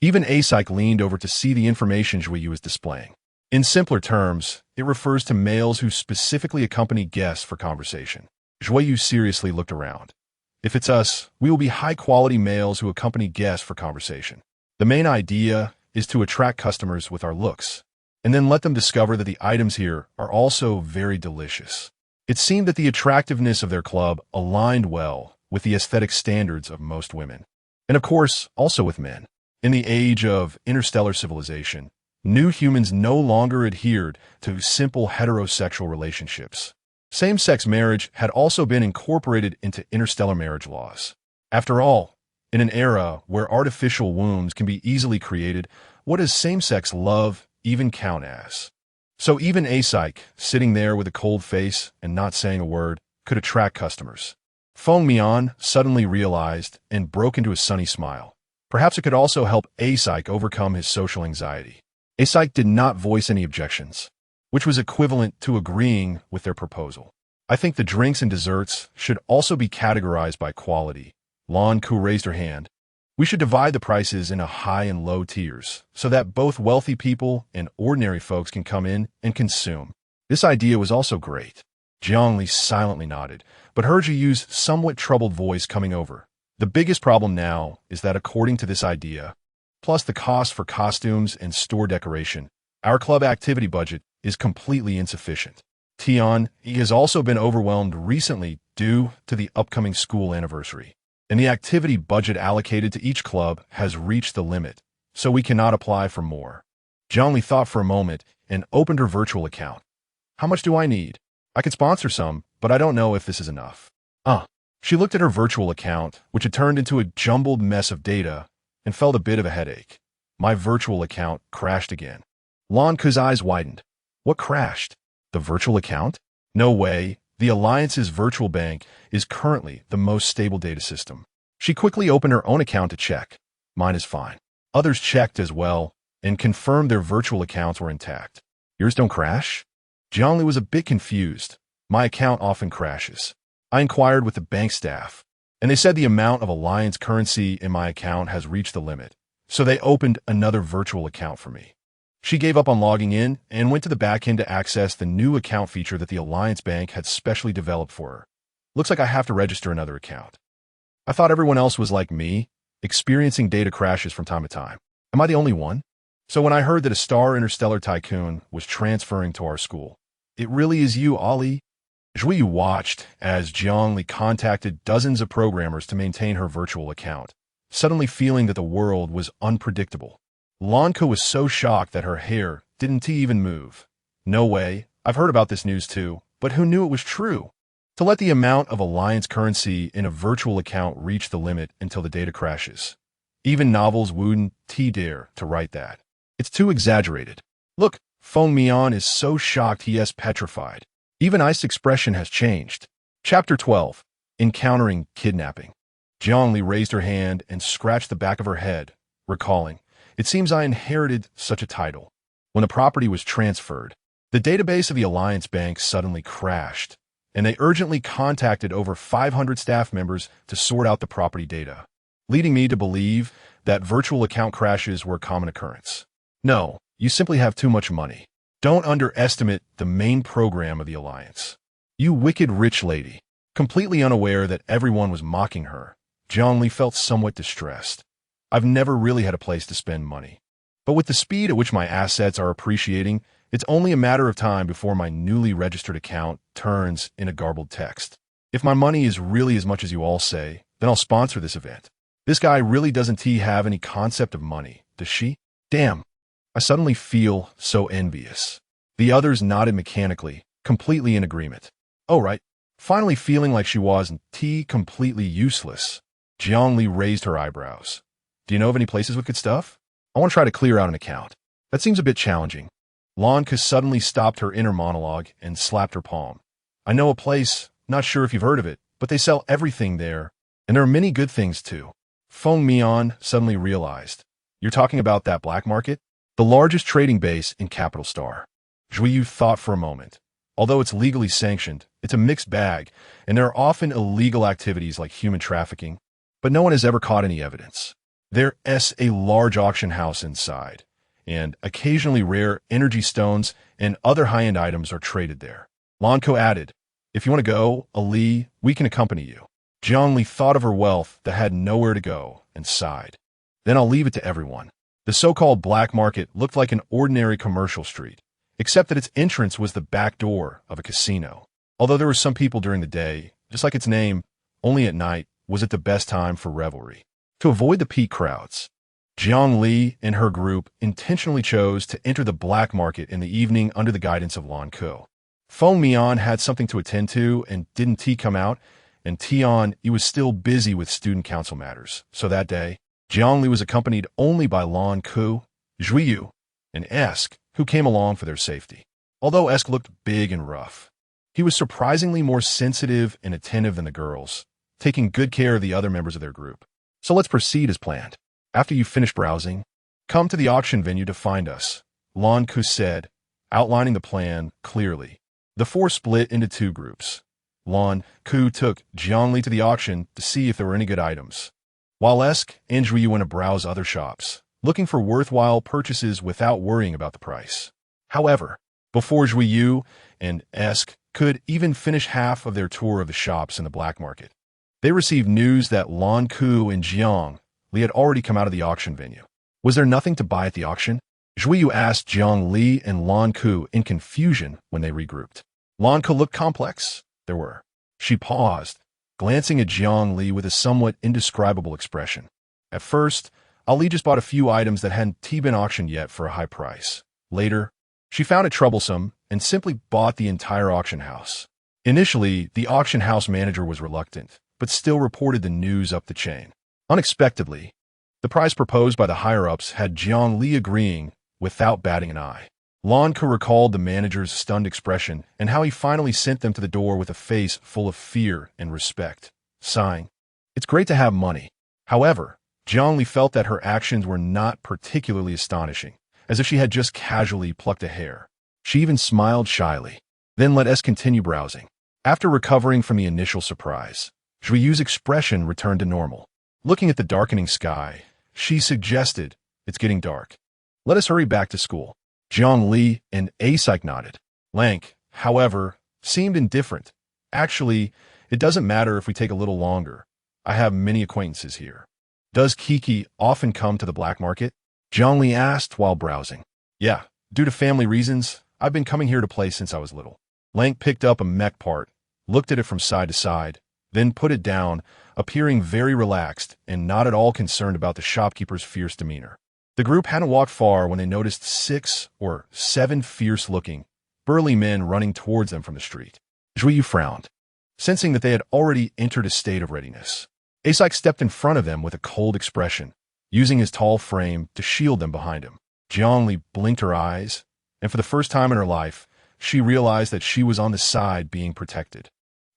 Speaker 1: Even Asik leaned over to see the information Zhuoyu was displaying. In simpler terms, it refers to males who specifically accompany guests for conversation. Zhuoyu seriously looked around. If it's us, we will be high-quality males who accompany guests for conversation. The main idea is to attract customers with our looks, and then let them discover that the items here are also very delicious. It seemed that the attractiveness of their club aligned well with the aesthetic standards of most women, and of course, also with men. In the age of interstellar civilization, new humans no longer adhered to simple heterosexual relationships. Same-sex marriage had also been incorporated into interstellar marriage laws. After all, in an era where artificial wombs can be easily created, what does same-sex love even count as? So even Asik, sitting there with a cold face and not saying a word, could attract customers. Feng Mian suddenly realized and broke into a sunny smile. Perhaps it could also help Asik overcome his social anxiety. Asik did not voice any objections, which was equivalent to agreeing with their proposal. I think the drinks and desserts should also be categorized by quality. Lan Ku raised her hand. We should divide the prices into high and low tiers, so that both wealthy people and ordinary folks can come in and consume. This idea was also great. Jiang Li silently nodded, but heard Zhuoyu's somewhat troubled voice coming over. The biggest problem now is that according to this idea, plus the cost for costumes and store decoration, our club activity budget is completely insufficient. He has also been overwhelmed recently due to the upcoming school anniversary. and the activity budget allocated to each club has reached the limit, so we cannot apply for more. Zhangli thought for a moment and opened her virtual account. How much do I need? I could sponsor some, but I don't know if this is enough. She looked at her virtual account, which had turned into a jumbled mess of data, and felt a bit of a headache. My virtual account crashed again. Lan Ku's eyes widened. What crashed? The virtual account? No way. The Alliance's virtual bank is currently the most stable data system. She quickly opened her own account to check. Mine is fine. Others checked as well and confirmed their virtual accounts were intact. Yours don't crash? Zhangli was a bit confused. My account often crashes. I inquired with the bank staff, and they said the amount of Alliance currency in my account has reached the limit, so they opened another virtual account for me. She gave up on logging in and went to the back end to access the new account feature that the Alliance Bank had specially developed for her. Looks like I have to register another account. I thought everyone else was like me, experiencing data crashes from time to time. Am I the only one? So when I heard that a star interstellar tycoon was transferring to our school, it really is you, Ollie. Zhuyu watched as Zhangli contacted dozens of programmers to maintain her virtual account, suddenly feeling that the world was unpredictable. Lan Ku was so shocked that her hair didn't even move. No way, I've heard about this news too, but who knew it was true? To let the amount of Alliance currency in a virtual account reach the limit until the data crashes. Even novels wouldn't dare to write that. It's too exaggerated. Look, Feng Mian is so shocked he is petrified. Even Ice's expression has changed. Chapter 12. Encountering Kidnapping. Zhangli raised her hand and scratched the back of her head, recalling, it seems I inherited such a title. When the property was transferred, the database of the Alliance Bank suddenly crashed, and they urgently contacted over 500 staff members to sort out the property data, leading me to believe that virtual account crashes were a common occurrence. No, you simply have too much money. Don't underestimate the main program of the Alliance. You wicked rich lady. Completely unaware that everyone was mocking her, Zhangli felt somewhat distressed. I've never really had a place to spend money. But with the speed at which my assets are appreciating, it's only a matter of time before my newly registered account turns into garbled text. If my money is really as much as you all say, then I'll sponsor this event. This guy really doesn't have any concept of money, does she? Damn. I suddenly feel so envious. The others nodded mechanically, completely in agreement. Oh, right. Finally feeling like she wasn't completely useless. Zhangli raised her eyebrows. Do you know of any places with good stuff? I want to try to clear out an account. That seems a bit challenging. Lan Ku suddenly stopped her inner monologue and slapped her palm. I know a place, not sure if you've heard of it, but they sell everything there, and there are many good things too. Feng Mian suddenly realized. You're talking about that black market? The largest trading base in Capital Star. Zhuyu thought for a moment. Although it's legally sanctioned, it's a mixed bag, and there are often illegal activities like human trafficking, but no one has ever caught any evidence. There's a large auction house inside, and occasionally rare energy stones and other high-end items are traded there. Lan Ku added, if you want to go, Ali, we can accompany you. Zhangli thought of her wealth that had nowhere to go and sighed. Then I'll leave it to everyone. The so-called black market looked like an ordinary commercial street, except that its entrance was the back door of a casino. Although there were some people during the day, just like its name, only at night was it the best time for revelry. To avoid the peak crowds, Jiang Li and her group intentionally chose to enter the black market in the evening under the guidance of Lan Ku. Feng Mian had something to attend to and didn't come out, and Tian, he was still busy with student council matters, so that day, Jiang Li was accompanied only by Lan Ku, Zhuyu, and Esk, who came along for their safety. Although Esk looked big and rough, he was surprisingly more sensitive and attentive than the girls, taking good care of the other members of their group. So let's proceed as planned. After you finish browsing, come to the auction venue to find us, Lan Ku said, outlining the plan clearly. The four split into two groups. Lan Ku took Jiang Li to the auction to see if there were any good items, while Esk and Zhuyu went to browse other shops, looking for worthwhile purchases without worrying about the price. However, before Zhuyu and Esk could even finish half of their tour of the shops in the black market, they received news that Lan Ku and Jiang Li had already come out of the auction venue. Was there nothing to buy at the auction? Zhuyu asked Jiang Li and Lan Ku in confusion when they regrouped. Lan Ku looked complex. There were. She paused, glancing at Jiang Li with a somewhat indescribable expression. At first, Ali just bought a few items that hadn't been auctioned yet for a high price. Later, she found it troublesome and simply bought the entire auction house. Initially, the auction house manager was reluctant, but still reported the news up the chain. Unexpectedly, the price proposed by the higher-ups had Jiang Li agreeing without batting an eye. Lan Ke recalled the manager's stunned expression and how he finally sent them to the door with a face full of fear and respect, sighing, "It's great to have money." However, Jiang Li felt that her actions were not particularly astonishing, as if she had just casually plucked a hair. She even smiled shyly, then let us continue browsing. After recovering from the initial surprise, Zhuiyu's expression returned to normal. Looking at the darkening sky, she suggested, "It's getting dark. Let us hurry back to school." Jiang Li and Asik nodded. Lank, however, seemed indifferent. "Actually, it doesn't matter if we take a little longer. I have many acquaintances here." "Does Kiki often come to the black market?" Jiang Li asked while browsing. "Yeah, due to family reasons, I've been coming here to play since I was little." Lank picked up a mech part, looked at it from side to side, then put it down, appearing very relaxed and not at all concerned about the shopkeeper's fierce demeanor. The group hadn't walked far when they noticed 6 or 7 fierce-looking, burly men running towards them from the street. Zhuiyu frowned, sensing that they had already entered a state of readiness. Asik stepped in front of them with a cold expression, using his tall frame to shield them behind him. Jiang Li blinked her eyes, and for the first time in her life, she realized that she was on the side being protected.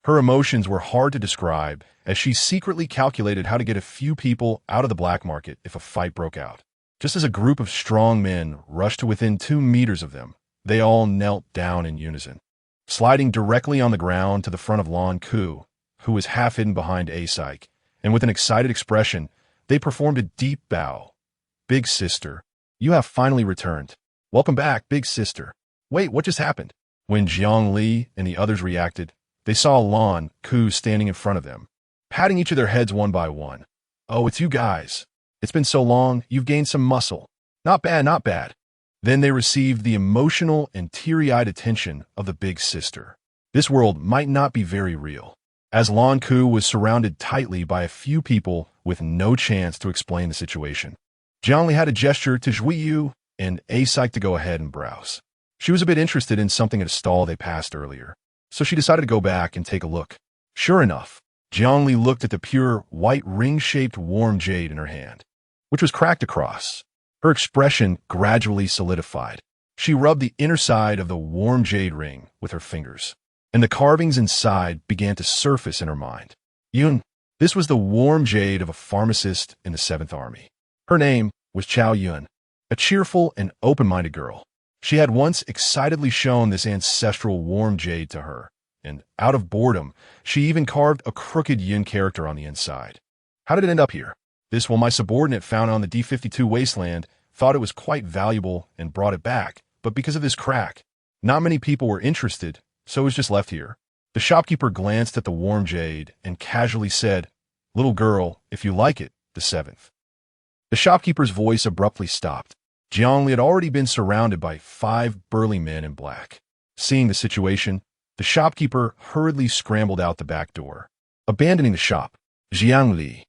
Speaker 1: Her emotions were hard to describe, as she secretly calculated how to get a few people out of the black market if a fight broke out. Just as a group of strong men rushed to within 2 meters of them, they all knelt down in unison. Sliding directly on the ground to the front of Lan Ke, who was half hidden behind Asik, and with an excited expression, they performed a deep bow. "Big sister, you have finally returned. Welcome back, big sister." "Wait, what just happened?" When Jiang Li and the others reacted, they saw Lan Ke standing in front of them, patting each of their heads one by one. "Oh, it's you guys. It's been so long, you've gained some muscle. Not bad, not bad." Then they received the emotional and teary-eyed attention of the big sister. This world might not be very real, as Lan Ke was surrounded tightly by a few people with no chance to explain the situation. Jiang Li had a gesture to Zhuiyu and Asik to go ahead and browse. She was a bit interested in something at a stall they passed earlier, so she decided to go back and take a look. Sure enough, Jiang Li looked at the pure, white ring-shaped warm jade in her hand, which was cracked across. Her expression gradually solidified. She rubbed the inner side of the warm jade ring with her fingers, and the carvings inside began to surface in her mind. This was the warm jade of a pharmacist in the 7th Army. Her name was Chao Yun, a cheerful and open-minded girl. She had once excitedly shown this ancestral warm jade to her, and out of boredom, she even carved a crooked yin character on the inside. How did it end up here? This my subordinate found on the D-52 wasteland, thought it was quite valuable and brought it back, but because of this crack, not many people were interested, so it was just left here. The shopkeeper glanced at the warm jade and casually said, "Little girl, if you like it, the 7th. The shopkeeper's voice abruptly stopped. Jiang Li had already been surrounded by 5 burly men in black. Seeing the situation, the shopkeeper hurriedly scrambled out the back door, abandoning the shop. "Jiang Li,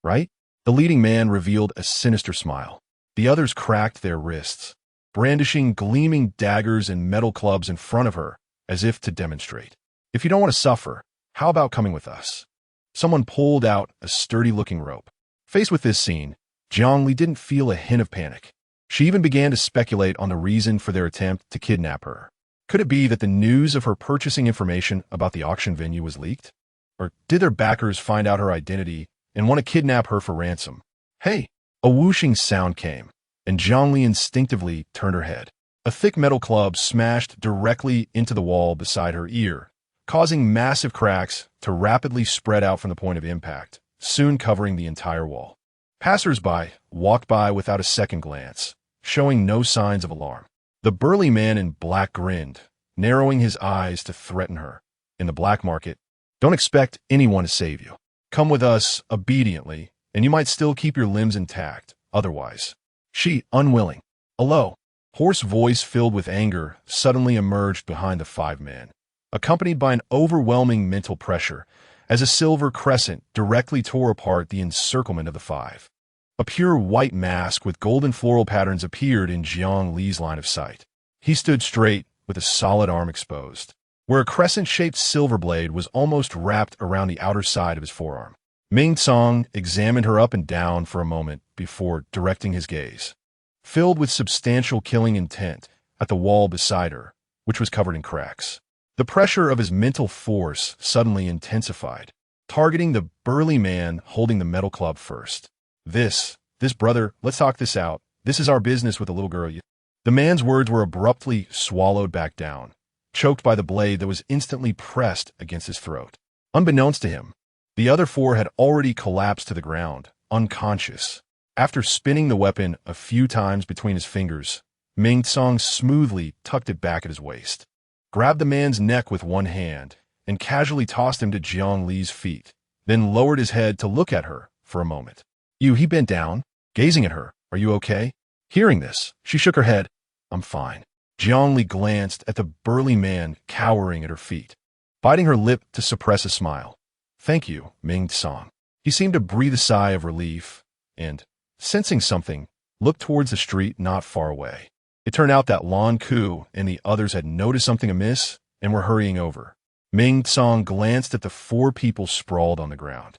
Speaker 1: right?" The leading man revealed a sinister smile. The others cracked their wrists, brandishing gleaming daggers and metal clubs in front of her, as if to demonstrate. "If you don't want to suffer, how about coming with us?" Someone pulled out a sturdy-looking rope. Faced with this scene, Jiang Li didn't feel a hint of panic. She even began to speculate on the reason for their attempt to kidnap her. Could it be that the news of her purchasing information about the auction venue was leaked? Or did their backers find out her identity and want to kidnap her for ransom? "Hey!" A whooshing sound came, and Jiang Li instinctively turned her head. A thick metal club smashed directly into the wall beside her ear, causing massive cracks to rapidly spread out from the point of impact, soon covering the entire wall. Passers-by walked by without a second glance, showing no signs of alarm. The burly man in black grinned, narrowing his eyes to threaten her. "In the black market, don't expect anyone to save you. Come with us obediently, and you might still keep your limbs intact, otherwise." She, unwilling. A low, hoarse voice filled with anger suddenly emerged behind the 5 men, accompanied by an overwhelming mental pressure, as a silver crescent directly tore apart the encirclement of the five. A pure white mask with golden floral patterns appeared in Jiang Li's line of sight. He stood straight, with a solid arm exposed, where a crescent-shaped silver blade was almost wrapped around the outer side of his forearm. Ming Tsang examined her up and down for a moment before directing his gaze, filled with substantial killing intent, at the wall beside her, which was covered in cracks. The pressure of his mental force suddenly intensified, targeting the burly man holding the metal club first. This brother, let's talk this out. This is our business with the little girl. The man's words were abruptly swallowed back down, choked by the blade that was instantly pressed against his throat. Unbeknownst to him, the other four had already collapsed to the ground, unconscious. After spinning the weapon a few times between his fingers, Ming Tsang smoothly tucked it back at his waist, grabbed the man's neck with one hand, and casually tossed him to Jiang Li's feet, then lowered his head to look at her for a moment. He bent down, gazing at her. Are you okay? Hearing this, she shook her head. I'm fine. Jiang Li glanced at the burly man cowering at her feet, biting her lip to suppress a smile. Thank you, Ming Tsang. He seemed to breathe a sigh of relief and, sensing something, looked towards the street not far away. It turned out that Lan Ku and the others had noticed something amiss and were hurrying over. Ming Tsang glanced at the four people sprawled on the ground,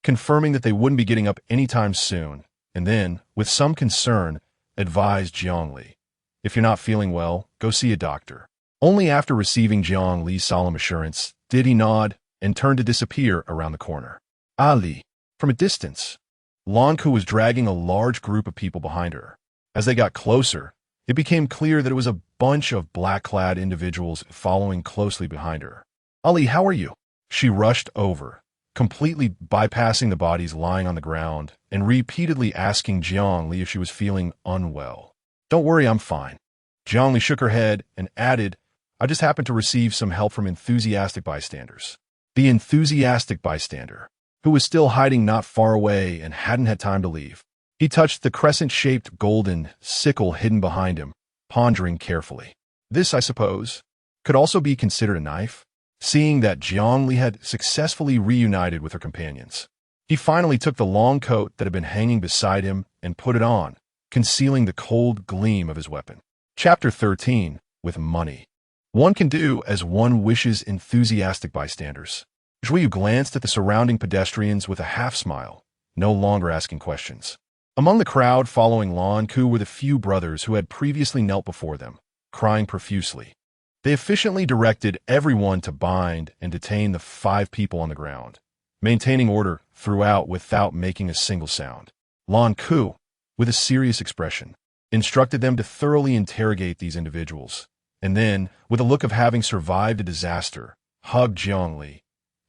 Speaker 1: confirming that they wouldn't be getting up anytime soon, and then, with some concern, advised Jiang Li, if you're not feeling well, go see a doctor. Only after receiving Jiang Li's solemn assurance did he nod and turn to disappear around the corner. Ali, from a distance, Lan Ku was dragging a large group of people behind her. As they got closer, it became clear that it was a bunch of black-clad individuals following closely behind her. Ali, how are you? She rushed over, completely bypassing the bodies lying on the ground and repeatedly asking Jiang Li if she was feeling unwell. Don't worry, I'm fine. Jiang Li shook her head and added, I just happened to receive some help from enthusiastic bystanders. The enthusiastic bystander, who was still hiding not far away and hadn't had time to leave. He touched the crescent-shaped golden sickle hidden behind him, pondering carefully. This, I suppose, could also be considered a knife, seeing that Jiang Li had successfully reunited with her companions. He finally took the long coat that had been hanging beside him and put it on, concealing the cold gleam of his weapon. Chapter 13, with money. One can do as one wishes, enthusiastic bystanders. Zhui Yu glanced at the surrounding pedestrians with a half-smile, no longer asking questions. Among the crowd following Lan Ku were the few brothers who had previously knelt before them, crying profusely. They efficiently directed everyone to bind and detain the 5 people on the ground, maintaining order throughout without making a single sound. Lan Ku, with a serious expression, instructed them to thoroughly interrogate these individuals, and then, with a look of having survived a disaster, hugged Jiang Li.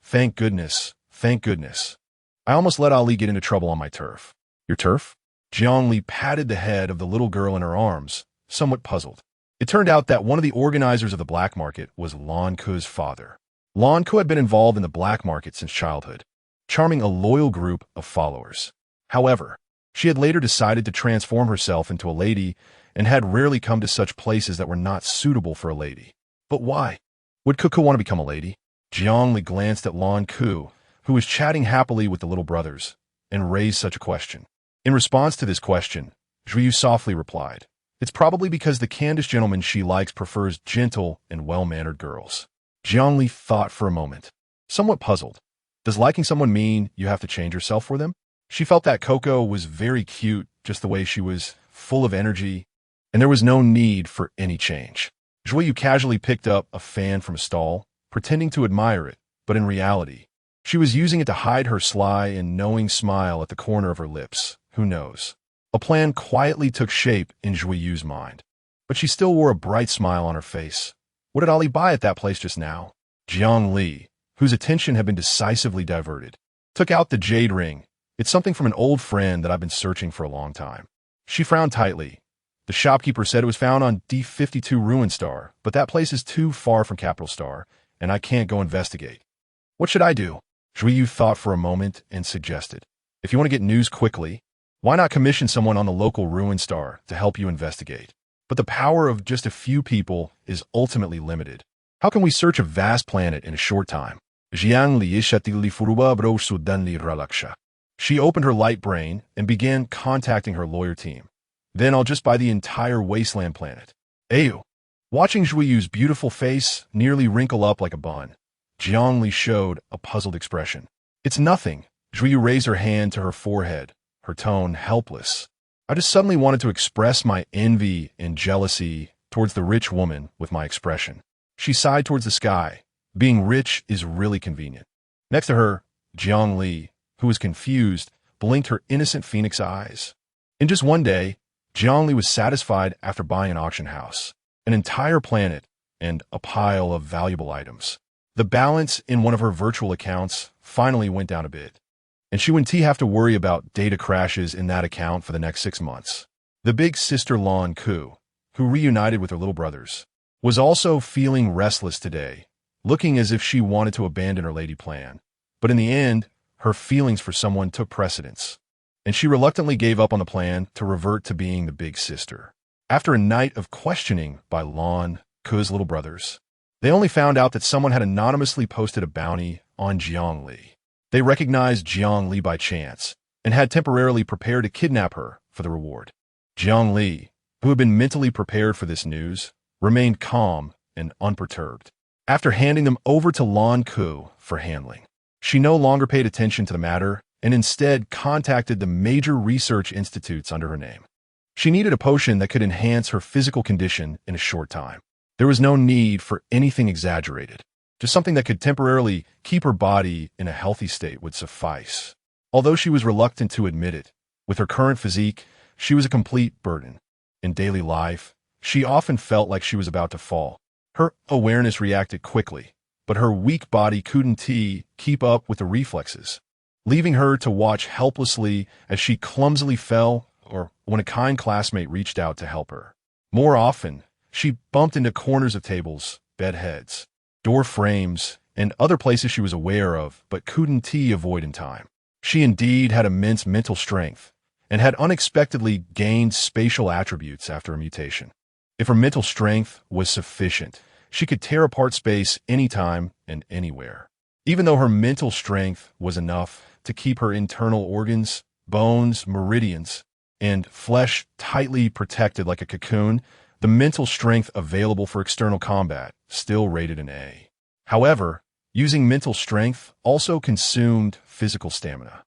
Speaker 1: Thank goodness, thank goodness. I almost let Ali get into trouble on my turf. Your turf? Jiang Li patted the head of the little girl in her arms, somewhat puzzled. It turned out that one of the organizers of the black market was Lan Ku's father. Lan Ku had been involved in the black market since childhood, charming a loyal group of followers. However, she had later decided to transform herself into a lady and had rarely come to such places that were not suitable for a lady. But why? Would Cuckoo want to become a lady? Jiang Li glanced at Lan Ku, who was chatting happily with the little brothers, and raised such a question. In response to this question, Zhui Yu softly replied, It's probably because the Candice gentleman she likes prefers gentle and well-mannered girls. Jiang Li thought for a moment, somewhat puzzled. Does liking someone mean you have to change yourself for them? She felt that Coco was very cute, just the way she was, full of energy, and there was no need for any change. Zhui Yu casually picked up a fan from a stall, pretending to admire it, but in reality, she was using it to hide her sly and knowing smile at the corner of her lips. Who knows? A plan quietly took shape in Zhui Yu's mind, but she still wore a bright smile on her face. What did Ali buy at that place just now? Jiang Li, whose attention had been decisively diverted, took out the jade ring. It's something from an old friend that I've been searching for a long time. She frowned tightly. The shopkeeper said it was found on D52 Ruin Star, but that place is too far from Capital Star, and I can't go investigate. What should I do? Zhui Yu thought for a moment and suggested, if you want to get news quickly, why not commission someone on the local Ruin Star to help you investigate? But the power of just a few people is ultimately limited. How can we search a vast planet in a short time? Jiang li ishatili furuba bro sudanli ralaksha. She opened her light brain and began contacting her lawyer team. Then I'll just buy the entire wasteland planet. Ayu. Watching Zhuiyu's beautiful face nearly wrinkle up like a bun, Jiangli showed a puzzled expression. It's nothing. Zhuiyu raised her hand to her forehead, her tone helpless. I just suddenly wanted to express my envy and jealousy towards the rich woman with my expression. She sighed towards the sky. Being rich is really convenient. Next to her, Jiangli, who was confused, blinked her innocent phoenix eyes. In just one day, Jiangli was satisfied after buying an auction house, an entire planet, and a pile of valuable items. The balance in one of her virtual accounts finally went down a bit, and she wouldn't have to worry about data crashes in that account for the next 6 months. The big sister Lan Ku, who reunited with her little brothers, was also feeling restless today, looking as if she wanted to abandon her lady plan. But in the end, her feelings for someone took precedence, and she reluctantly gave up on the plan to revert to being the big sister. After a night of questioning by Lan Ku's little brothers, they only found out that someone had anonymously posted a bounty on Jiangli. They recognized Jiangli by chance and had temporarily prepared to kidnap her for the reward. Jiangli, who had been mentally prepared for this news, remained calm and unperturbed. After handing them over to Lan Ku for handling, she no longer paid attention to the matter and instead contacted the major research institutes under her name. She needed a potion that could enhance her physical condition in a short time. There was no need for anything exaggerated. Just something that could temporarily keep her body in a healthy state would suffice. Although she was reluctant to admit it, with her current physique, she was a complete burden. In daily life, she often felt like she was about to fall. Her awareness reacted quickly, but her weak body couldn't keep up with the reflexes, leaving her to watch helplessly as she clumsily fell or when a kind classmate reached out to help her. More often, she bumped into corners of tables, bed heads, door frames, and other places she was aware of but couldn't avoid in time. She indeed had immense mental strength and had unexpectedly gained spatial attributes after a mutation. If her mental strength was sufficient, she could tear apart space anytime and anywhere. Even though her mental strength was enough to keep her internal organs, bones, meridians, and flesh tightly protected like a cocoon, the mental strength available for external combat still rated an A. However, using mental strength also consumed physical stamina.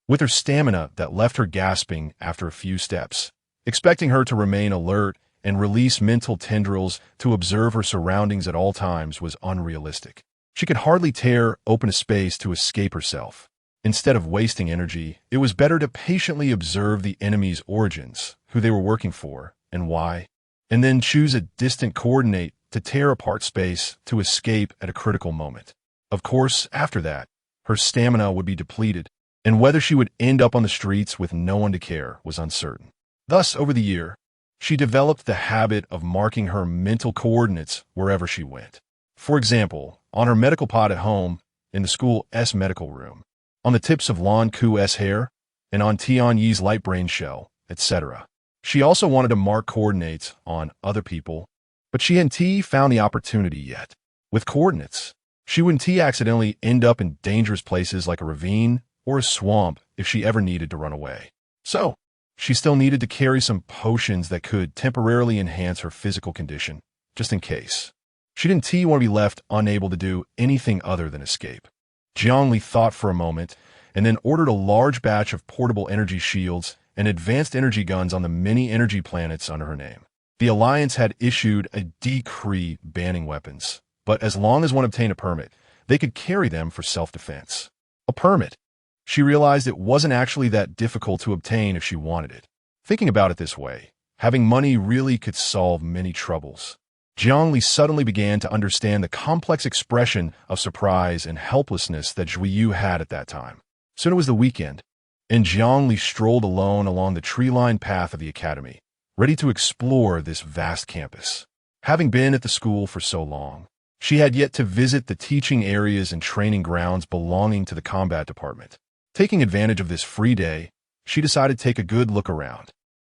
Speaker 1: With her stamina that left her gasping after a few steps, expecting her to remain alert and release mental tendrils to observe her surroundings at all times was unrealistic. She could hardly tear open a space to escape herself. Instead of wasting energy, it was better to patiently observe the enemy's origins, who they were working for, and why, and then choose a distant coordinate to tear apart space to escape at a critical moment. Of course, after that, her stamina would be depleted, and whether she would end up on the streets with no one to care was uncertain. Thus, over the year, she developed the habit of marking her mental coordinates wherever she went. For example, on her medical pod at home, in the school's medical room, on the tips of Lan Ku's hair, and on Tianyi's light brain shell, etc. She also wanted to mark coordinates on other people, but she hadn't found the opportunity yet. With coordinates, she wouldn't accidentally end up in dangerous places like a ravine or a swamp if she ever needed to run away. So, she still needed to carry some potions that could temporarily enhance her physical condition, just in case. She didn't want to be left unable to do anything other than escape. Jiangli thought for a moment and then ordered a large batch of portable energy shields and advanced energy guns on the many energy planets under her name. The Alliance had issued a decree banning weapons, but as long as one obtained a permit, they could carry them for self-defense. A permit. She realized it wasn't actually that difficult to obtain if she wanted it. Thinking about it this way, having money really could solve many troubles. Jiangli suddenly began to understand the complex expression of surprise and helplessness that Zhuiyu had at that time. Soon it was the weekend, and Jiangli strolled alone along the tree-lined path of the academy, ready to explore this vast campus. Having been at the school for so long, she had yet to visit the teaching areas and training grounds belonging to the combat department. Taking advantage of this free day, she decided to take a good look around.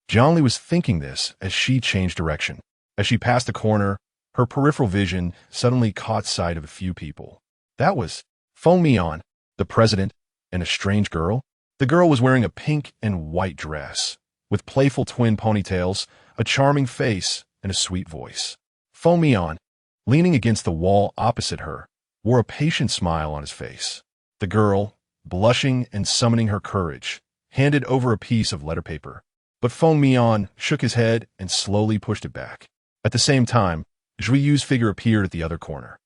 Speaker 1: Jiangli was thinking this as she changed direction. As she passed a corner, her peripheral vision suddenly caught sight of a few people. That was Feng Mian, the president, and a strange girl. The girl was wearing a pink and white dress, with playful twin ponytails, a charming face, and a sweet voice. Feng Mian, leaning against the wall opposite her, wore a patient smile on his face. The girl, blushing and summoning her courage, handed over a piece of letter paper. But Feng Mian shook his head and slowly pushed it back. At the same time, Zhuiyu's figure appeared at the other corner.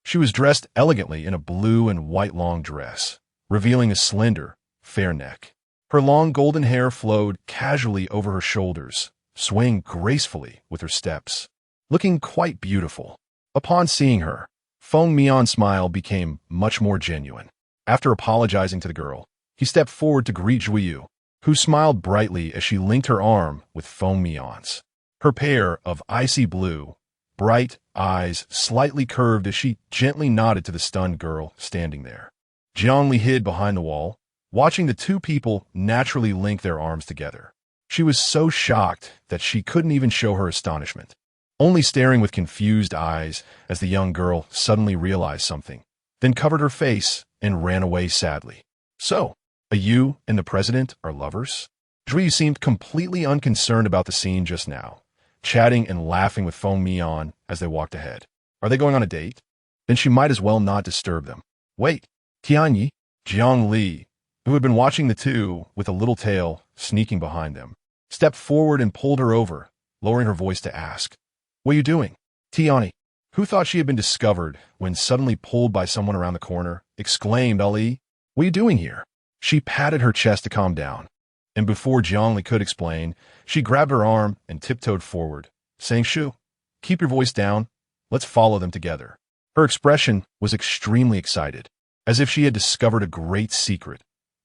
Speaker 1: She was dressed elegantly in a blue and white long dress, revealing a slender, fair neck. Her long golden hair flowed casually over her shoulders, swaying gracefully with her steps, looking quite beautiful. Upon seeing her, Feng Mian's smile became much more genuine. After apologizing to the girl, he stepped forward to greet Zhuiyu, who smiled brightly as she linked her arm with Feng Mian's. Her pair of icy blue, bright eyes slightly curved as she gently nodded to the stunned girl standing there. Jiangli hid behind the wall, watching the two people naturally link their arms together. She was so shocked that she couldn't even show her astonishment, only staring with confused eyes as the young girl suddenly realized something, then covered her face and ran away sadly. So, you and the president are lovers? Zhuiyu seemed completely unconcerned about the scene just now, chatting and laughing with Feng Mian as they walked ahead. Are they going on a date? Then she might as well not disturb them. Wait, Tianyi, Jiang Li, who had been watching the two with a little tail sneaking behind them, stepped forward and pulled her over, lowering her voice to ask, "What are you doing?" Tianyi, who thought she had been discovered when suddenly pulled by someone around the corner, exclaimed, "Ali, what are you doing here?" She patted her chest to calm down, and before Jiangli could explain, she grabbed her arm and tiptoed forward, saying, "Shu, keep your voice down. Let's follow them together." Her expression was extremely excited, as if she had discovered a great secret.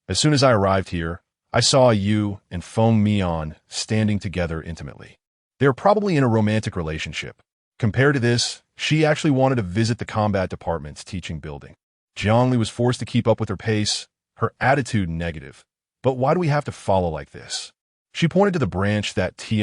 Speaker 1: As soon as I arrived here, I saw you and Feng Mian standing together intimately. They are probably in a romantic relationship. Compared to this, she actually wanted to visit the combat department's teaching building. Jiangli was forced to keep up with her pace, her attitude negative. But why do we have to follow like this? She pointed to the branch that He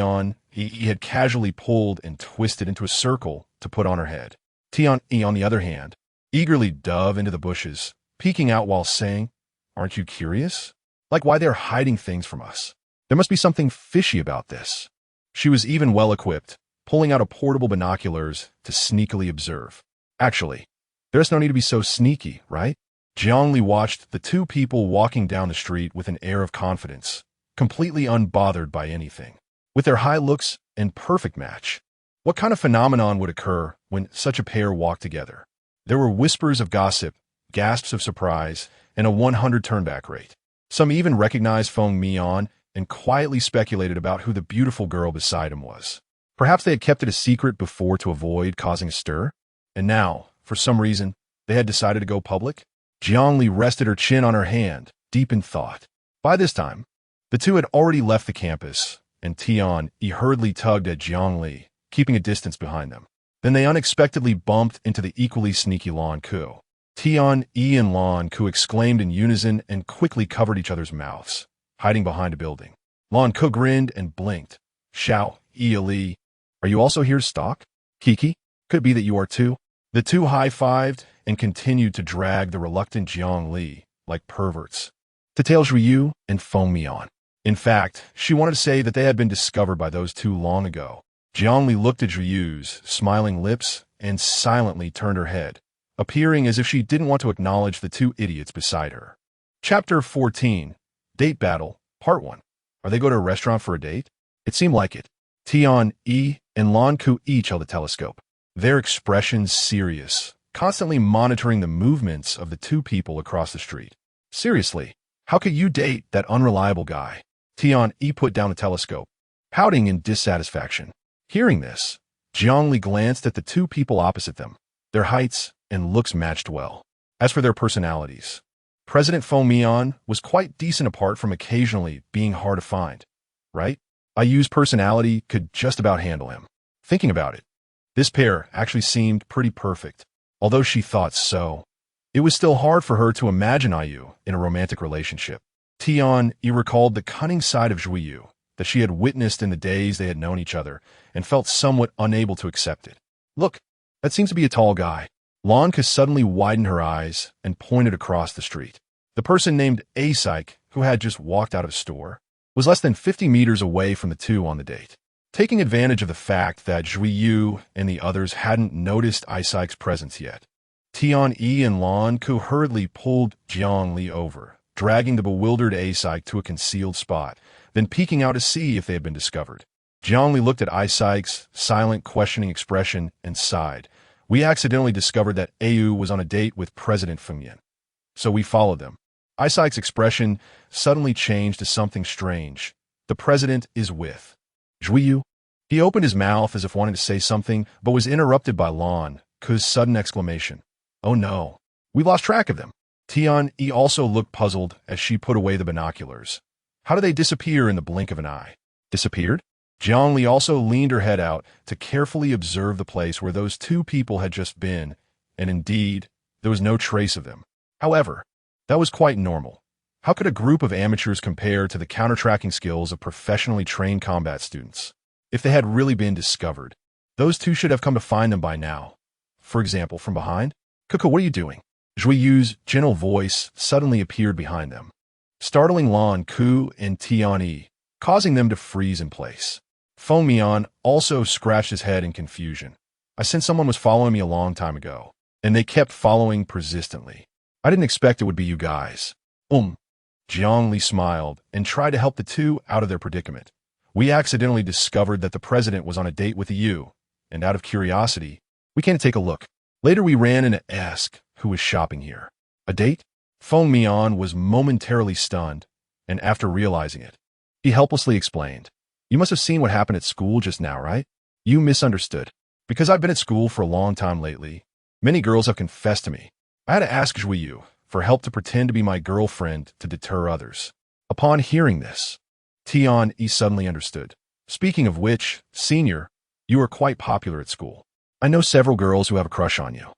Speaker 1: had casually pulled and twisted into a circle to put on her head. Tian-Yi, on the other hand, eagerly dove into the bushes, peeking out while saying, "Aren't you curious? Like why they're hiding things from us? There must be something fishy about this." She was even well equipped, pulling out a portable binoculars to sneakily observe. Actually, there's no need to be so sneaky, right? Jiangli watched the two people walking down the street with an air of confidence, completely unbothered by anything. With their high looks and perfect match, what kind of phenomenon would occur when such a pair walked together? There were whispers of gossip, gasps of surprise, and a 100 turnback rate. Some even recognized Feng Mian and quietly speculated about who the beautiful girl beside him was. Perhaps they had kept it a secret before to avoid causing a stir, and now, for some reason, they had decided to go public? Jiangli rested her chin on her hand, deep in thought. By this time, the two had already left the campus, and Tian-Yi hurriedly tugged at Jiangli, keeping a distance behind them. Then they unexpectedly bumped into the equally sneaky Lan Ku. Tian-Yi and Lan Ku exclaimed in unison and quickly covered each other's mouths, hiding behind a building. Lan Ku grinned and blinked. "Xiao, Yi, are you also here to stalk? Kiki, could it be that you are too?" The two high-fived and continued to drag the reluctant Jiangli like perverts to tail Zhuiyu and Feng Mian. In fact, she wanted to say that they had been discovered by those two long ago. Jiangli looked at Zhuiyu's smiling lips and silently turned her head, appearing as if she didn't want to acknowledge the two idiots beside her. Chapter 14, Date Battle, Part 1. Are they going to a restaurant for a date? It seemed like it. Tian-Yi and Lan Ku each held a telescope, their expressions serious, constantly monitoring the movements of the two people across the street. "Seriously, how could you date that unreliable guy?" Tian-Yi put down the telescope, pouting in dissatisfaction. Hearing this, Jiangli glanced at the two people opposite them. Their heights and looks matched well. As for their personalities, President Feng Mian was quite decent apart from occasionally being hard to find, right? Ayu's personality could just about handle him. Thinking about it, this pair actually seemed pretty perfect. Although she thought so, it was still hard for her to imagine Ayu in a romantic relationship. Tian-Yi recalled the cunning side of Zhuiyu that she had witnessed in the days they had known each other and felt somewhat unable to accept it. "Look, that seems to be a tall guy. Lanka suddenly widened her eyes and pointed across the street. The person named Asike, who had just walked out of a store, was less than 50 meters away from the two on the date. Taking advantage of the fact that Zhuiyu and the others hadn't noticed Isike's presence yet, Tian-Yi and Lanku hurriedly pulled Jiangli over, dragging the bewildered Asike to a concealed spot, then peeking out to see if they had been discovered. Jiangli looked at Isike's silent, questioning expression and sighed. We accidentally discovered that Au was on a date with President Fengyan, so we followed them. Isike's expression suddenly changed to something strange. The president is with Zhuiyu. He opened his mouth as if wanting to say something, but was interrupted by Lan Ku's sudden exclamation. Oh no, we lost track of them. Tian-Yi also looked puzzled as she put away the binoculars. How did they disappear in the blink of an eye? Disappeared? Jiangli also leaned her head out to carefully observe the place where those two people had just been, and indeed, there was no trace of them. However, that was quite normal. How could a group of amateurs compare to the counter-tracking skills of professionally trained combat students? If they had really been discovered, those two should have come to find them by now. For example, from behind? Kuka, what are you doing? Zhuiyu's gentle voice suddenly appeared behind them, startling Lan Ku and Tian-Yi, causing them to freeze in place. Feng Mian also scratched his head in confusion. I sensed someone was following me a long time ago, and they kept following persistently. I didn't expect it would be you guys. Jiangli smiled and tried to help the two out of their predicament. We accidentally discovered that the president was on a date with you, and out of curiosity, we came to take a look. Later we ran into Esk, who was shopping here. A date? Feng Mian was momentarily stunned, and after realizing it, he helplessly explained. You must have seen what happened at school just now, right? You misunderstood. Because I've been at school for a long time lately, many girls have confessed to me. I had to ask Zhuiyu for help to pretend to be my girlfriend to deter others. Upon hearing this, Tian-Yi suddenly understood. Speaking of which, senior, you are quite popular at school. I know several girls who have a crush on you.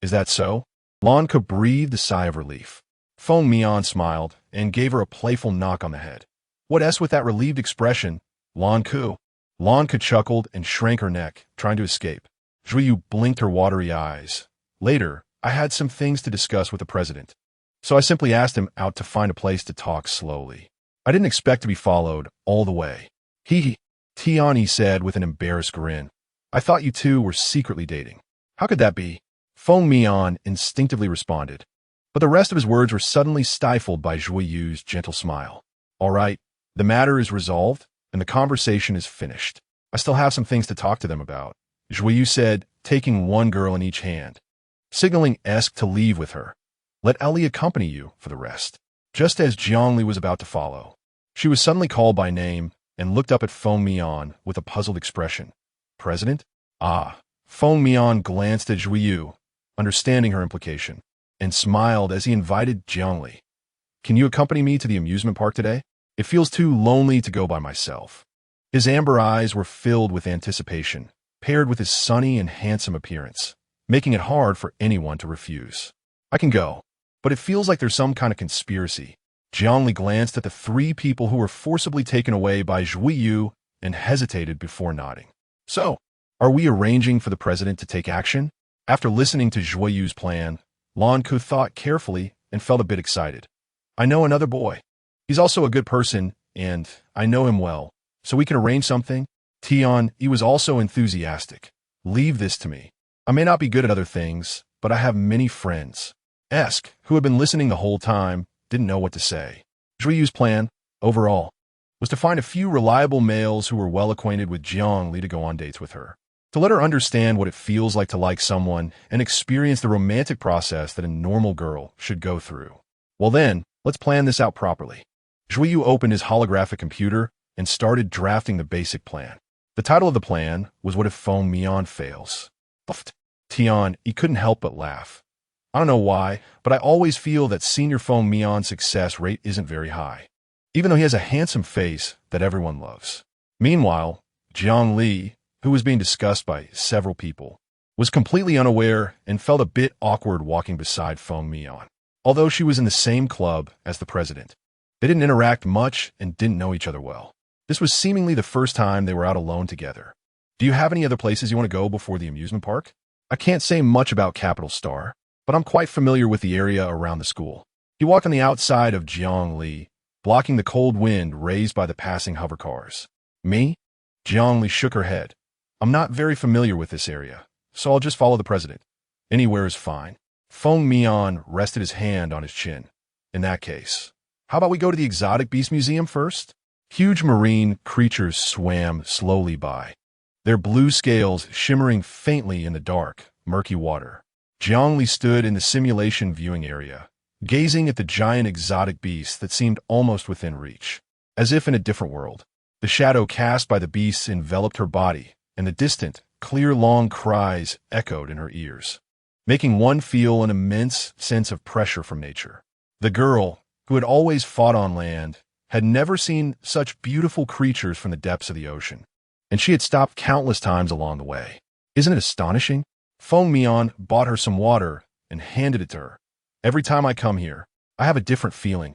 Speaker 1: Is that so? Lanka breathed a sigh of relief. Feng Mian smiled and gave her a playful knock on the head. What with that relieved expression, Lanku? Lanka chuckled and shrank her neck, trying to escape. Zhuiyu blinked her watery eyes. Later, I had some things to discuss with the president, so I simply asked him out to find a place to talk slowly. I didn't expect to be followed all the way. Tian-Yi said with an embarrassed grin. I thought you two were secretly dating. How could that be? Feng Mian instinctively responded, but the rest of his words were suddenly stifled by Zhuiyu's gentle smile. All right, the matter is resolved, and the conversation is finished. I still have some things to talk to them about, Zhuiyu said, taking one girl in each hand, signaling Esk to leave with her. Let Ellie accompany you for the rest. Just as Jiangli was about to follow, she was suddenly called by name and looked up at Feng Mian with a puzzled expression. President? Feng Mian glanced at Zhuiyu, understanding her implication, and smiled as he invited Jiangli. Can you accompany me to the amusement park today? It feels too lonely to go by myself. His amber eyes were filled with anticipation, paired with his sunny and handsome appearance, making it hard for anyone to refuse. I can go, but it feels like there's some kind of conspiracy. Jiangli glanced at the three people who were forcibly taken away by Zhuiyu and hesitated before nodding. So, are we arranging for the president to take action? After listening to Zhuiyu's plan, Lanku thought carefully and felt a bit excited. I know another boy. He's also a good person, and I know him well, so we can arrange something. Tian-Yi was also enthusiastic. Leave this to me. I may not be good at other things, but I have many friends. Esk, who had been listening the whole time, didn't know what to say. Zhuiyu's plan, overall, was to find a few reliable males who were well acquainted with Jiangli to go on dates with her, to let her understand what it feels like to like someone and experience the romantic process that a normal girl should go through. Well then, let's plan this out properly. Zhuiyu opened his holographic computer and started drafting the basic plan. The title of the plan was What If Feng Mian Fails? Tian-Yi couldn't help but laugh. I don't know why, but I always feel that Senior Feng Mian's success rate isn't very high, even though he has a handsome face that everyone loves. Meanwhile, Jiangli, who was being discussed by several people, was completely unaware and felt a bit awkward walking beside Feng Mian. Although she was in the same club as the president, they didn't interact much and didn't know each other well. This was seemingly the first time they were out alone together. Do you have any other places you want to go before the amusement park? I can't say much about Capital Star, but I'm quite familiar with the area around the school. He walked on the outside of Jiangli, blocking the cold wind raised by the passing hovercars. Me? Jiangli shook her head. I'm not very familiar with this area, so I'll just follow the president. Anywhere is fine. Feng Mian rested his hand on his chin. In that case, how about we go to the Exotic Beast Museum first? Huge marine creatures swam slowly by, their blue scales shimmering faintly in the dark, murky water. Jiangli stood in the simulation viewing area, gazing at the giant exotic beasts that seemed almost within reach, as if in a different world. The shadow cast by the beasts enveloped her body, and the distant, clear, long cries echoed in her ears, making one feel an immense sense of pressure from nature. The girl, who had always fought on land, had never seen such beautiful creatures from the depths of the ocean, and she had stopped countless times along the way. Isn't it astonishing? Feng Mian bought her some water and handed it to her. Every time I come here, I have a different feeling.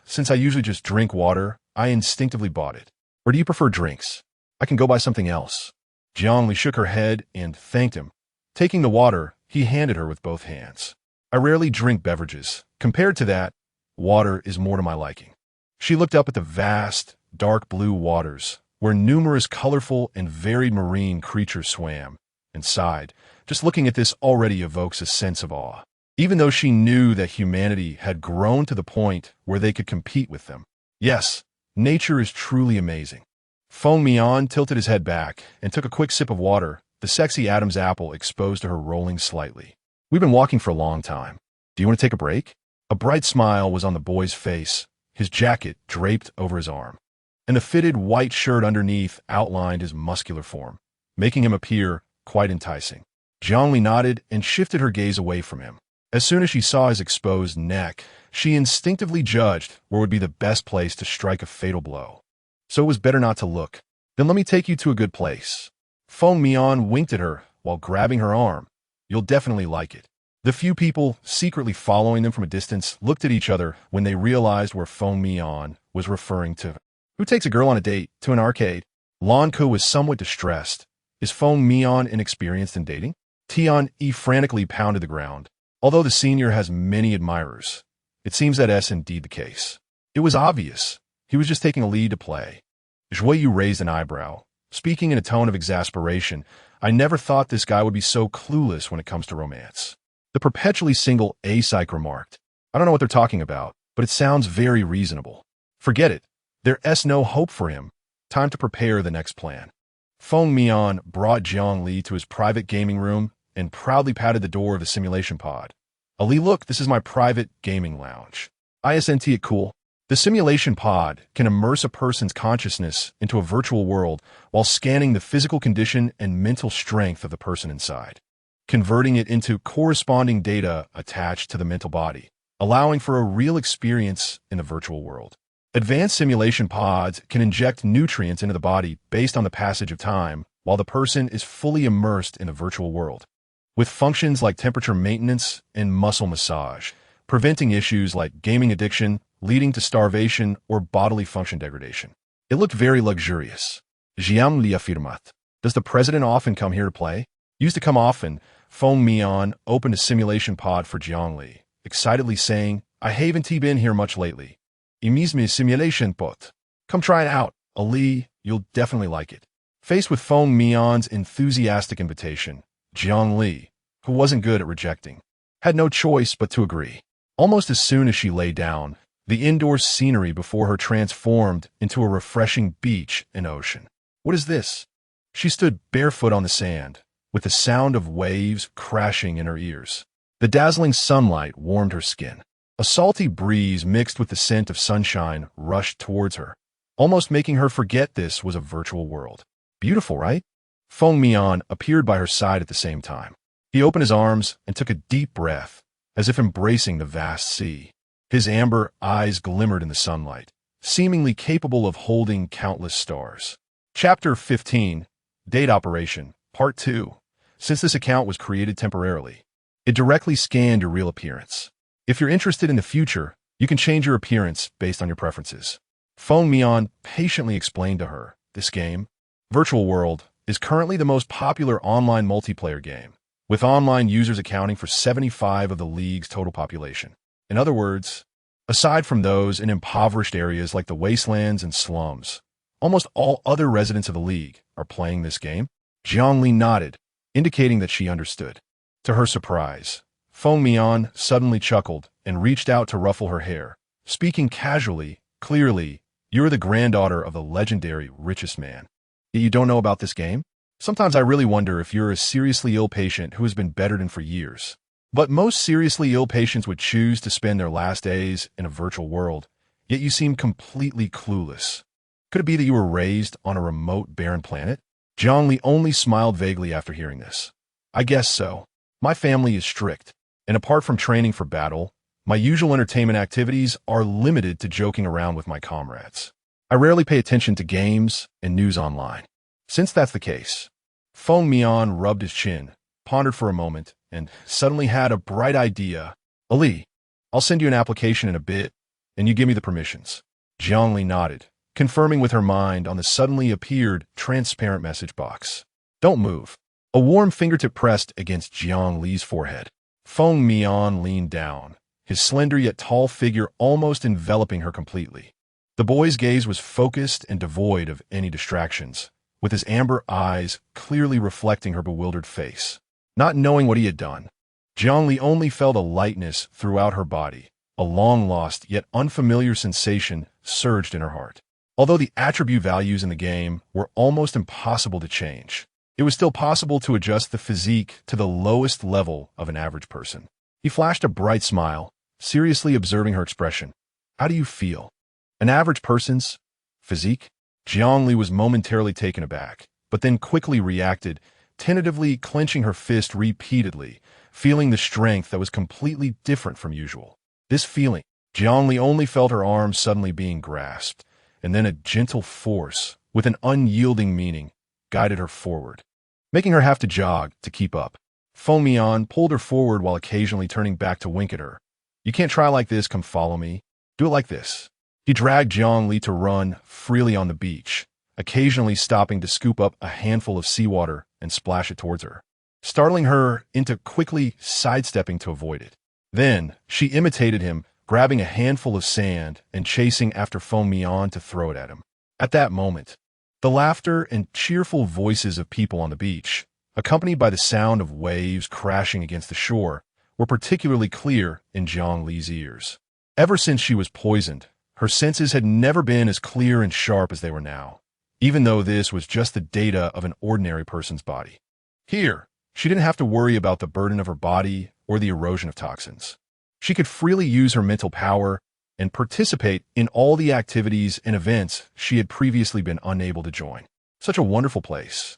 Speaker 1: Since I usually just drink water, I instinctively bought it. Or do you prefer drinks? I can go buy something else. Jiangli shook her head and thanked him. Taking the water, he handed her with both hands. I rarely drink beverages. Compared to that, water is more to my liking. She looked up at the vast, dark blue waters, where numerous colorful and varied marine creatures swam, and sighed. Just looking at this already evokes a sense of awe, even though she knew that humanity had grown to the point where they could compete with them. Yes, nature is truly amazing. Feng Mian tilted his head back and took a quick sip of water, the sexy Adam's apple exposed to her rolling slightly. We've been walking for a long time. Do you want to take a break? A bright smile was on the boy's face, his jacket draped over his arm, and the fitted white shirt underneath outlined his muscular form, making him appear quite enticing. Jiangli nodded and shifted her gaze away from him. As soon as she saw his exposed neck, she instinctively judged where would be the best place to strike a fatal blow. So it was better not to look. Then let me take you to a good place. Feng Mian winked at her while grabbing her arm. You'll definitely like it. The few people secretly following them from a distance looked at each other when they realized where Feng Mian was referring to. Who takes a girl on a date to an arcade? Lan Ke was somewhat distressed. Is Feng Mian inexperienced in dating? Tian Yi frantically pounded the ground. Although the senior has many admirers, it seems that is indeed the case. It was obvious. He was just taking a lead to play. Zhui Yu raised an eyebrow, speaking in a tone of exasperation. I never thought this guy would be so clueless when it comes to romance. The perpetually single A-Psych remarked. I don't know what they're talking about, but it sounds very reasonable. Forget it. There's no hope for him. Time to prepare the next plan. Feng Mian brought Jiangli to his private gaming room and proudly patted the door of the simulation pod. Ali, look, this is my private gaming lounge. Isn't it cool? The simulation pod can immerse a person's consciousness into a virtual world while scanning the physical condition and mental strength of the person inside, converting it into corresponding data attached to the mental body, allowing for a real experience in the virtual world. Advanced simulation pods can inject nutrients into the body based on the passage of time while the person is fully immersed in the virtual world, with functions like temperature maintenance and muscle massage, preventing issues like gaming addiction, leading to starvation or bodily function degradation. It looked very luxurious. Jiang Li affirmat. Does the president often come here to play? Used to come often. Feng Mian opened a simulation pod for Jiang Li, excitedly saying, I haven't been here much lately. Imisme simulation pot. Come try it out. Ali, you'll definitely like it. Faced with Feng Mian's enthusiastic invitation, Jiang Li, who wasn't good at rejecting, had no choice but to agree. Almost as soon as she lay down, the indoor scenery before her transformed into a refreshing beach and ocean. What is this? She stood barefoot on the sand, with the sound of waves crashing in her ears. The dazzling sunlight warmed her skin. A salty breeze mixed with the scent of sunshine rushed towards her, almost making her forget this was a virtual world. Beautiful, right? Feng Mian appeared by her side at the same time. He opened his arms and took a deep breath, as if embracing the vast sea. His amber eyes glimmered in the sunlight, seemingly capable of holding countless stars. Chapter 15, Date Operation, Part 2. Since this account was created temporarily, it directly scanned your real appearance. If you're interested in the future, you can change your appearance based on your preferences. Feng Mian patiently explained to her, this game, Virtual World, is currently the most popular online multiplayer game, with online users accounting for 75% of the league's total population. In other words, aside from those in impoverished areas like the wastelands and slums, almost all other residents of the league are playing this game. Jiangli nodded, indicating that she understood. To her surprise, Feng Mian suddenly chuckled and reached out to ruffle her hair, speaking casually, clearly, "You're the granddaughter of the legendary richest man. Yet you don't know about this game? Sometimes I really wonder if you're a seriously ill patient who has been bedridden for years. But most seriously ill patients would choose to spend their last days in a virtual world, yet you seem completely clueless. Could it be that you were raised on a remote, barren planet?" Jiangli only smiled vaguely after hearing this. "I guess so. My family is strict, and apart from training for battle, my usual entertainment activities are limited to joking around with my comrades. I rarely pay attention to games and news online." Since that's the case, Feng Mian rubbed his chin, pondered for a moment, and suddenly had a bright idea. "Ali, I'll send you an application in a bit, and you give me the permissions." Jiangli nodded, confirming with her mind on the suddenly appeared transparent message box. "Don't move." A warm fingertip pressed against Jiangli's forehead. Feng Mian leaned down, his slender yet tall figure almost enveloping her completely. The boy's gaze was focused and devoid of any distractions, with his amber eyes clearly reflecting her bewildered face. Not knowing what he had done, Jiangli only felt a lightness throughout her body. A long-lost yet unfamiliar sensation surged in her heart. Although the attribute values in the game were almost impossible to change, it was still possible to adjust the physique to the lowest level of an average person. He flashed a bright smile, seriously observing her expression. "How do you feel? An average person's physique?" Jiangli was momentarily taken aback, but then quickly reacted, tentatively clenching her fist repeatedly, feeling the strength that was completely different from usual. This feeling, Jiangli only felt her arms suddenly being grasped, and then a gentle force, with an unyielding meaning, guided her forward, making her have to jog to keep up. Feng Mian pulled her forward while occasionally turning back to wink at her. "You can't try like this, come follow me. Do it like this." He dragged Jiangli to run freely on the beach, occasionally stopping to scoop up a handful of seawater and splash it towards her, startling her into quickly sidestepping to avoid it. Then, she imitated him, grabbing a handful of sand and chasing after Feng Mian to throw it at him. At that moment, the laughter and cheerful voices of people on the beach, accompanied by the sound of waves crashing against the shore, were particularly clear in Jiangli's ears. Ever since she was poisoned, her senses had never been as clear and sharp as they were now, even though this was just the data of an ordinary person's body. Here, she didn't have to worry about the burden of her body or the erosion of toxins. She could freely use her mental power and participate in all the activities and events she had previously been unable to join. Such a wonderful place.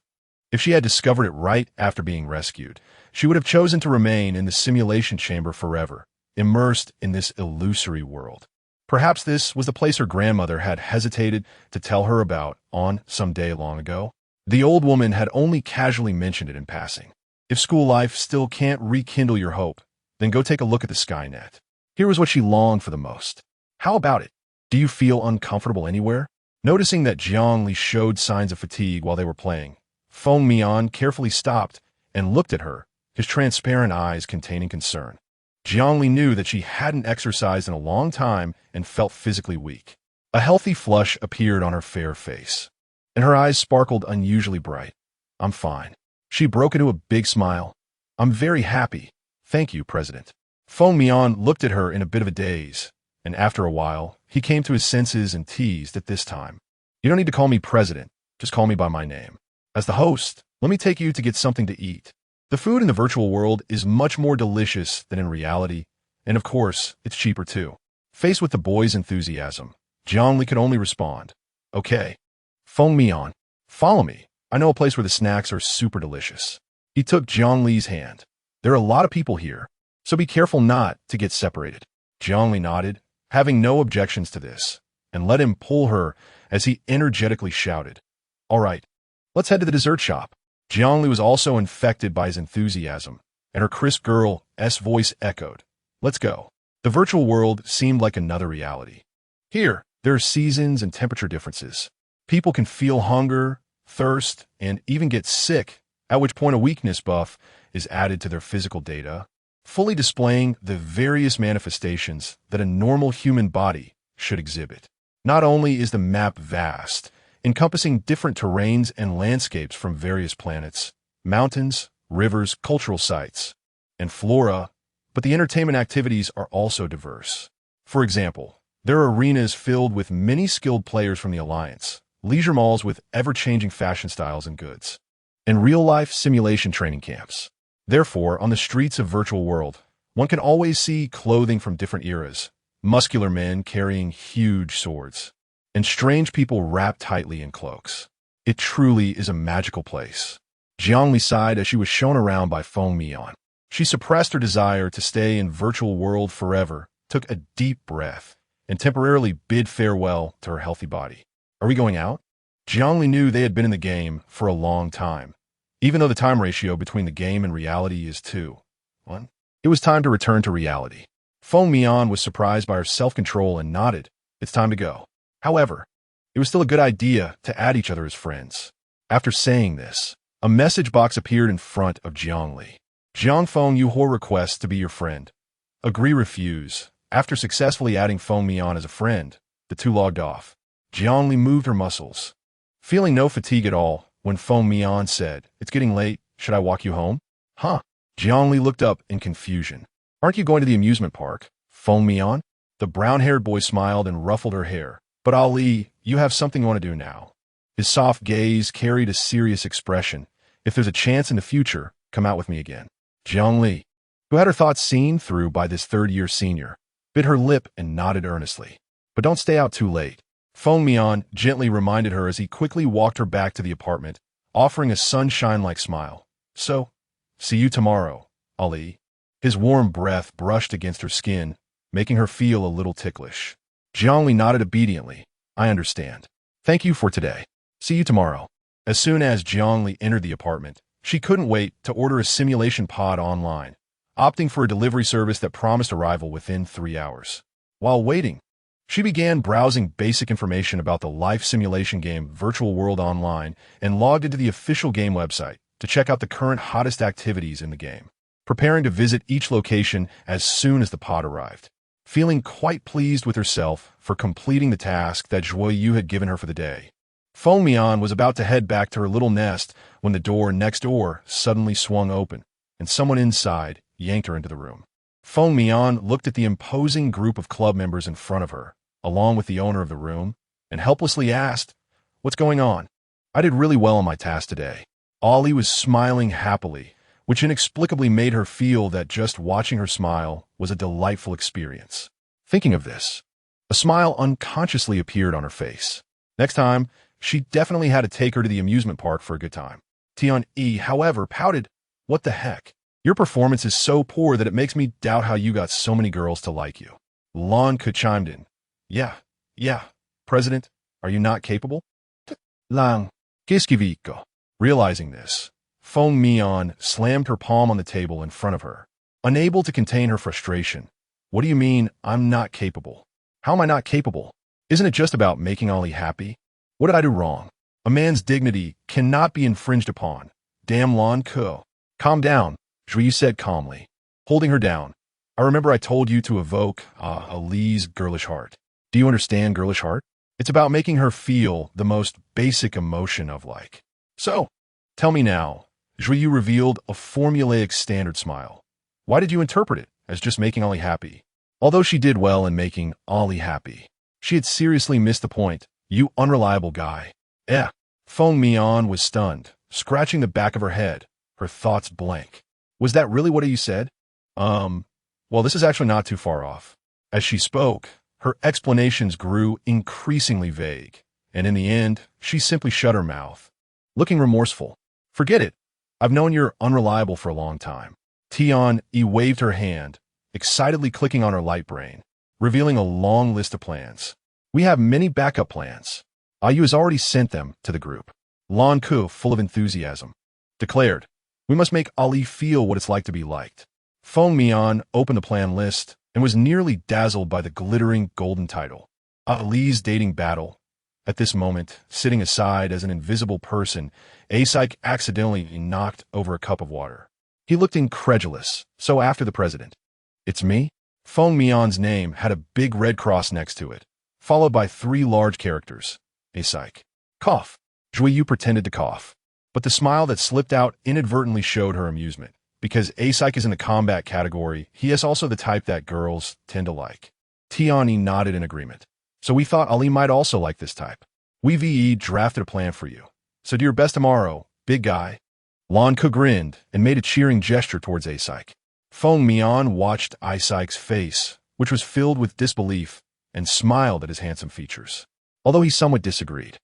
Speaker 1: If she had discovered it right after being rescued, she would have chosen to remain in the simulation chamber forever, immersed in this illusory world. Perhaps this was the place her grandmother had hesitated to tell her about on some day long ago. The old woman had only casually mentioned it in passing. If school life still can't rekindle your hope, then go take a look at the Skynet. Here was what she longed for the most. How about it? Do you feel uncomfortable anywhere? Noticing that Jiangli showed signs of fatigue while they were playing, Feng Mian carefully stopped and looked at her, his transparent eyes containing concern. Jiangli knew that she hadn't exercised in a long time and felt physically weak. A healthy flush appeared on her fair face, and her eyes sparkled unusually bright. "I'm fine." She broke into a big smile. "I'm very happy. Thank you, President." Feng Mian looked at her in a bit of a daze, and after a while, he came to his senses and teased at this time. "You don't need to call me President. Just call me by my name. As the host, let me take you to get something to eat. The food in the virtual world is much more delicious than in reality, and of course, it's cheaper too." Faced with the boy's enthusiasm, Jiangli could only respond, "Okay." "Feng Mian, follow me. I know a place where the snacks are super delicious." He took Jiangli's hand. "There are a lot of people here, so be careful not to get separated." Jiangli nodded, having no objections to this, and let him pull her as he energetically shouted, "All right, let's head to the dessert shop." Jiangli was also infected by his enthusiasm, and her crisp girl's voice echoed, "Let's go." The virtual world seemed like another reality. Here, there are seasons and temperature differences. People can feel hunger, thirst, and even get sick, at which point a weakness buff is added to their physical data, fully displaying the various manifestations that a normal human body should exhibit. Not only is the map vast, encompassing different terrains and landscapes from various planets, mountains, rivers, cultural sites, and flora, but the entertainment activities are also diverse. For example, there are arenas filled with many skilled players from the Alliance, leisure malls with ever-changing fashion styles and goods, and real-life simulation training camps. Therefore, on the streets of Virtual World, one can always see clothing from different eras, muscular men carrying huge swords, and strange people wrapped tightly in cloaks. It truly is a magical place. Jiangli sighed as she was shown around by Feng Mian. She suppressed her desire to stay in Virtual World forever, took a deep breath, and temporarily bid farewell to her healthy body. Are we going out? Jiangli knew they had been in the game for a long time, even though the time ratio between the game and reality is 2:1. It was time to return to reality. Feng Mian was surprised by her self-control and nodded. It's time to go. However, it was still a good idea to add each other as friends. After saying this, a message box appeared in front of Jiangli. Jiang Feng Yuhua requests to be your friend. Agree refuse. After successfully adding Feng Mian as a friend, the two logged off. Jiangli moved her muscles, feeling no fatigue at all when Feng Mian said, "It's getting late. Should I walk you home?" Huh? Jiangli looked up in confusion. Aren't you going to the amusement park, Feng Mian? The brown-haired boy smiled and ruffled her hair. But Ali, you have something you want to do now. His soft gaze carried a serious expression. If there's a chance in the future, come out with me again. Jiangli, who had her thoughts seen through by this third-year senior, bit her lip and nodded earnestly. But don't stay out too late. Feng Mian gently reminded her as he quickly walked her back to the apartment, offering a sunshine-like smile. So, see you tomorrow, Ali. His warm breath brushed against her skin, making her feel a little ticklish. Jiangli nodded obediently. I understand. Thank you for today. See you tomorrow. As soon as Jiangli entered the apartment, she couldn't wait to order a simulation pod online, opting for a delivery service that promised arrival within 3 hours. While waiting, she began browsing basic information about the life simulation game Virtual World Online and logged into the official game website to check out the current hottest activities in the game, preparing to visit each location as soon as the pod arrived. Feeling quite pleased with herself for completing the task that Zhuoyu had given her for the day, Feng Mian was about to head back to her little nest when the door next door suddenly swung open, and someone inside yanked her into the room. Feng Mian looked at the imposing group of club members in front of her, along with the owner of the room, and helplessly asked, "What's going on?" "I did really well on my task today." Ollie was smiling happily, which inexplicably made her feel that just watching her smile was a delightful experience. Thinking of this, a smile unconsciously appeared on her face. Next time, she definitely had to take her to the amusement park for a good time. Tian-E, however, pouted, "What the heck? Your performance is so poor that it makes me doubt how you got so many girls to like you." Lan Ke chimed in. Yeah, President, are you not capable?" Lang, Kiskiviko. Realizing this, Feng Mian slammed her palm on the table in front of her, unable to contain her frustration. "What do you mean, I'm not capable? How am I not capable? Isn't it just about making Ali happy? What did I do wrong? A man's dignity cannot be infringed upon. Damn Lan Ke." "Calm down," Zhuoyu said calmly, holding her down. "I remember I told you to evoke Ali's girlish heart. Do you understand girlish heart? It's about making her feel the most basic emotion of like. So, tell me now." Zhuoyu revealed a formulaic standard smile. "Why did you interpret it as just making Ali happy?" Although she did well in making Ali happy, she had seriously missed the point. "You unreliable guy." Feng Mian was stunned, scratching the back of her head, her thoughts blank. "Was that really what you said?" Well, this is actually not too far off." As she spoke, her explanations grew increasingly vague, and in the end, she simply shut her mouth, looking remorseful. "Forget it. I've known you're unreliable for a long time." Tian-E waved her hand, excitedly clicking on her light brain, revealing a long list of plans. "We have many backup plans. Ayu has already sent them to the group." Lan Ke, full of enthusiasm, declared, "We must make Ali feel what it's like to be liked." Feng Mian opened the plan list and was nearly dazzled by the glittering golden title, Ali's Dating Battle. At this moment, sitting aside as an invisible person, Asike accidentally knocked over a cup of water. He looked incredulous. So after the president. It's me? Feng Mian's name had a big red cross next to it, followed by 3 large characters. A psych. Cough. Juiyu pretended to cough. But the smile that slipped out inadvertently showed her amusement. Because A-Psych is in the combat category, he is also the type that girls tend to like. Tiani nodded in agreement. So we thought Ali might also like this type. We VE drafted a plan for you. So do your best tomorrow, big guy. Lan Ke grinned and made a cheering gesture towards A-Psych. Feng Mian watched A-Psych's face, which was filled with disbelief, and smiled at his handsome features. Although he somewhat disagreed.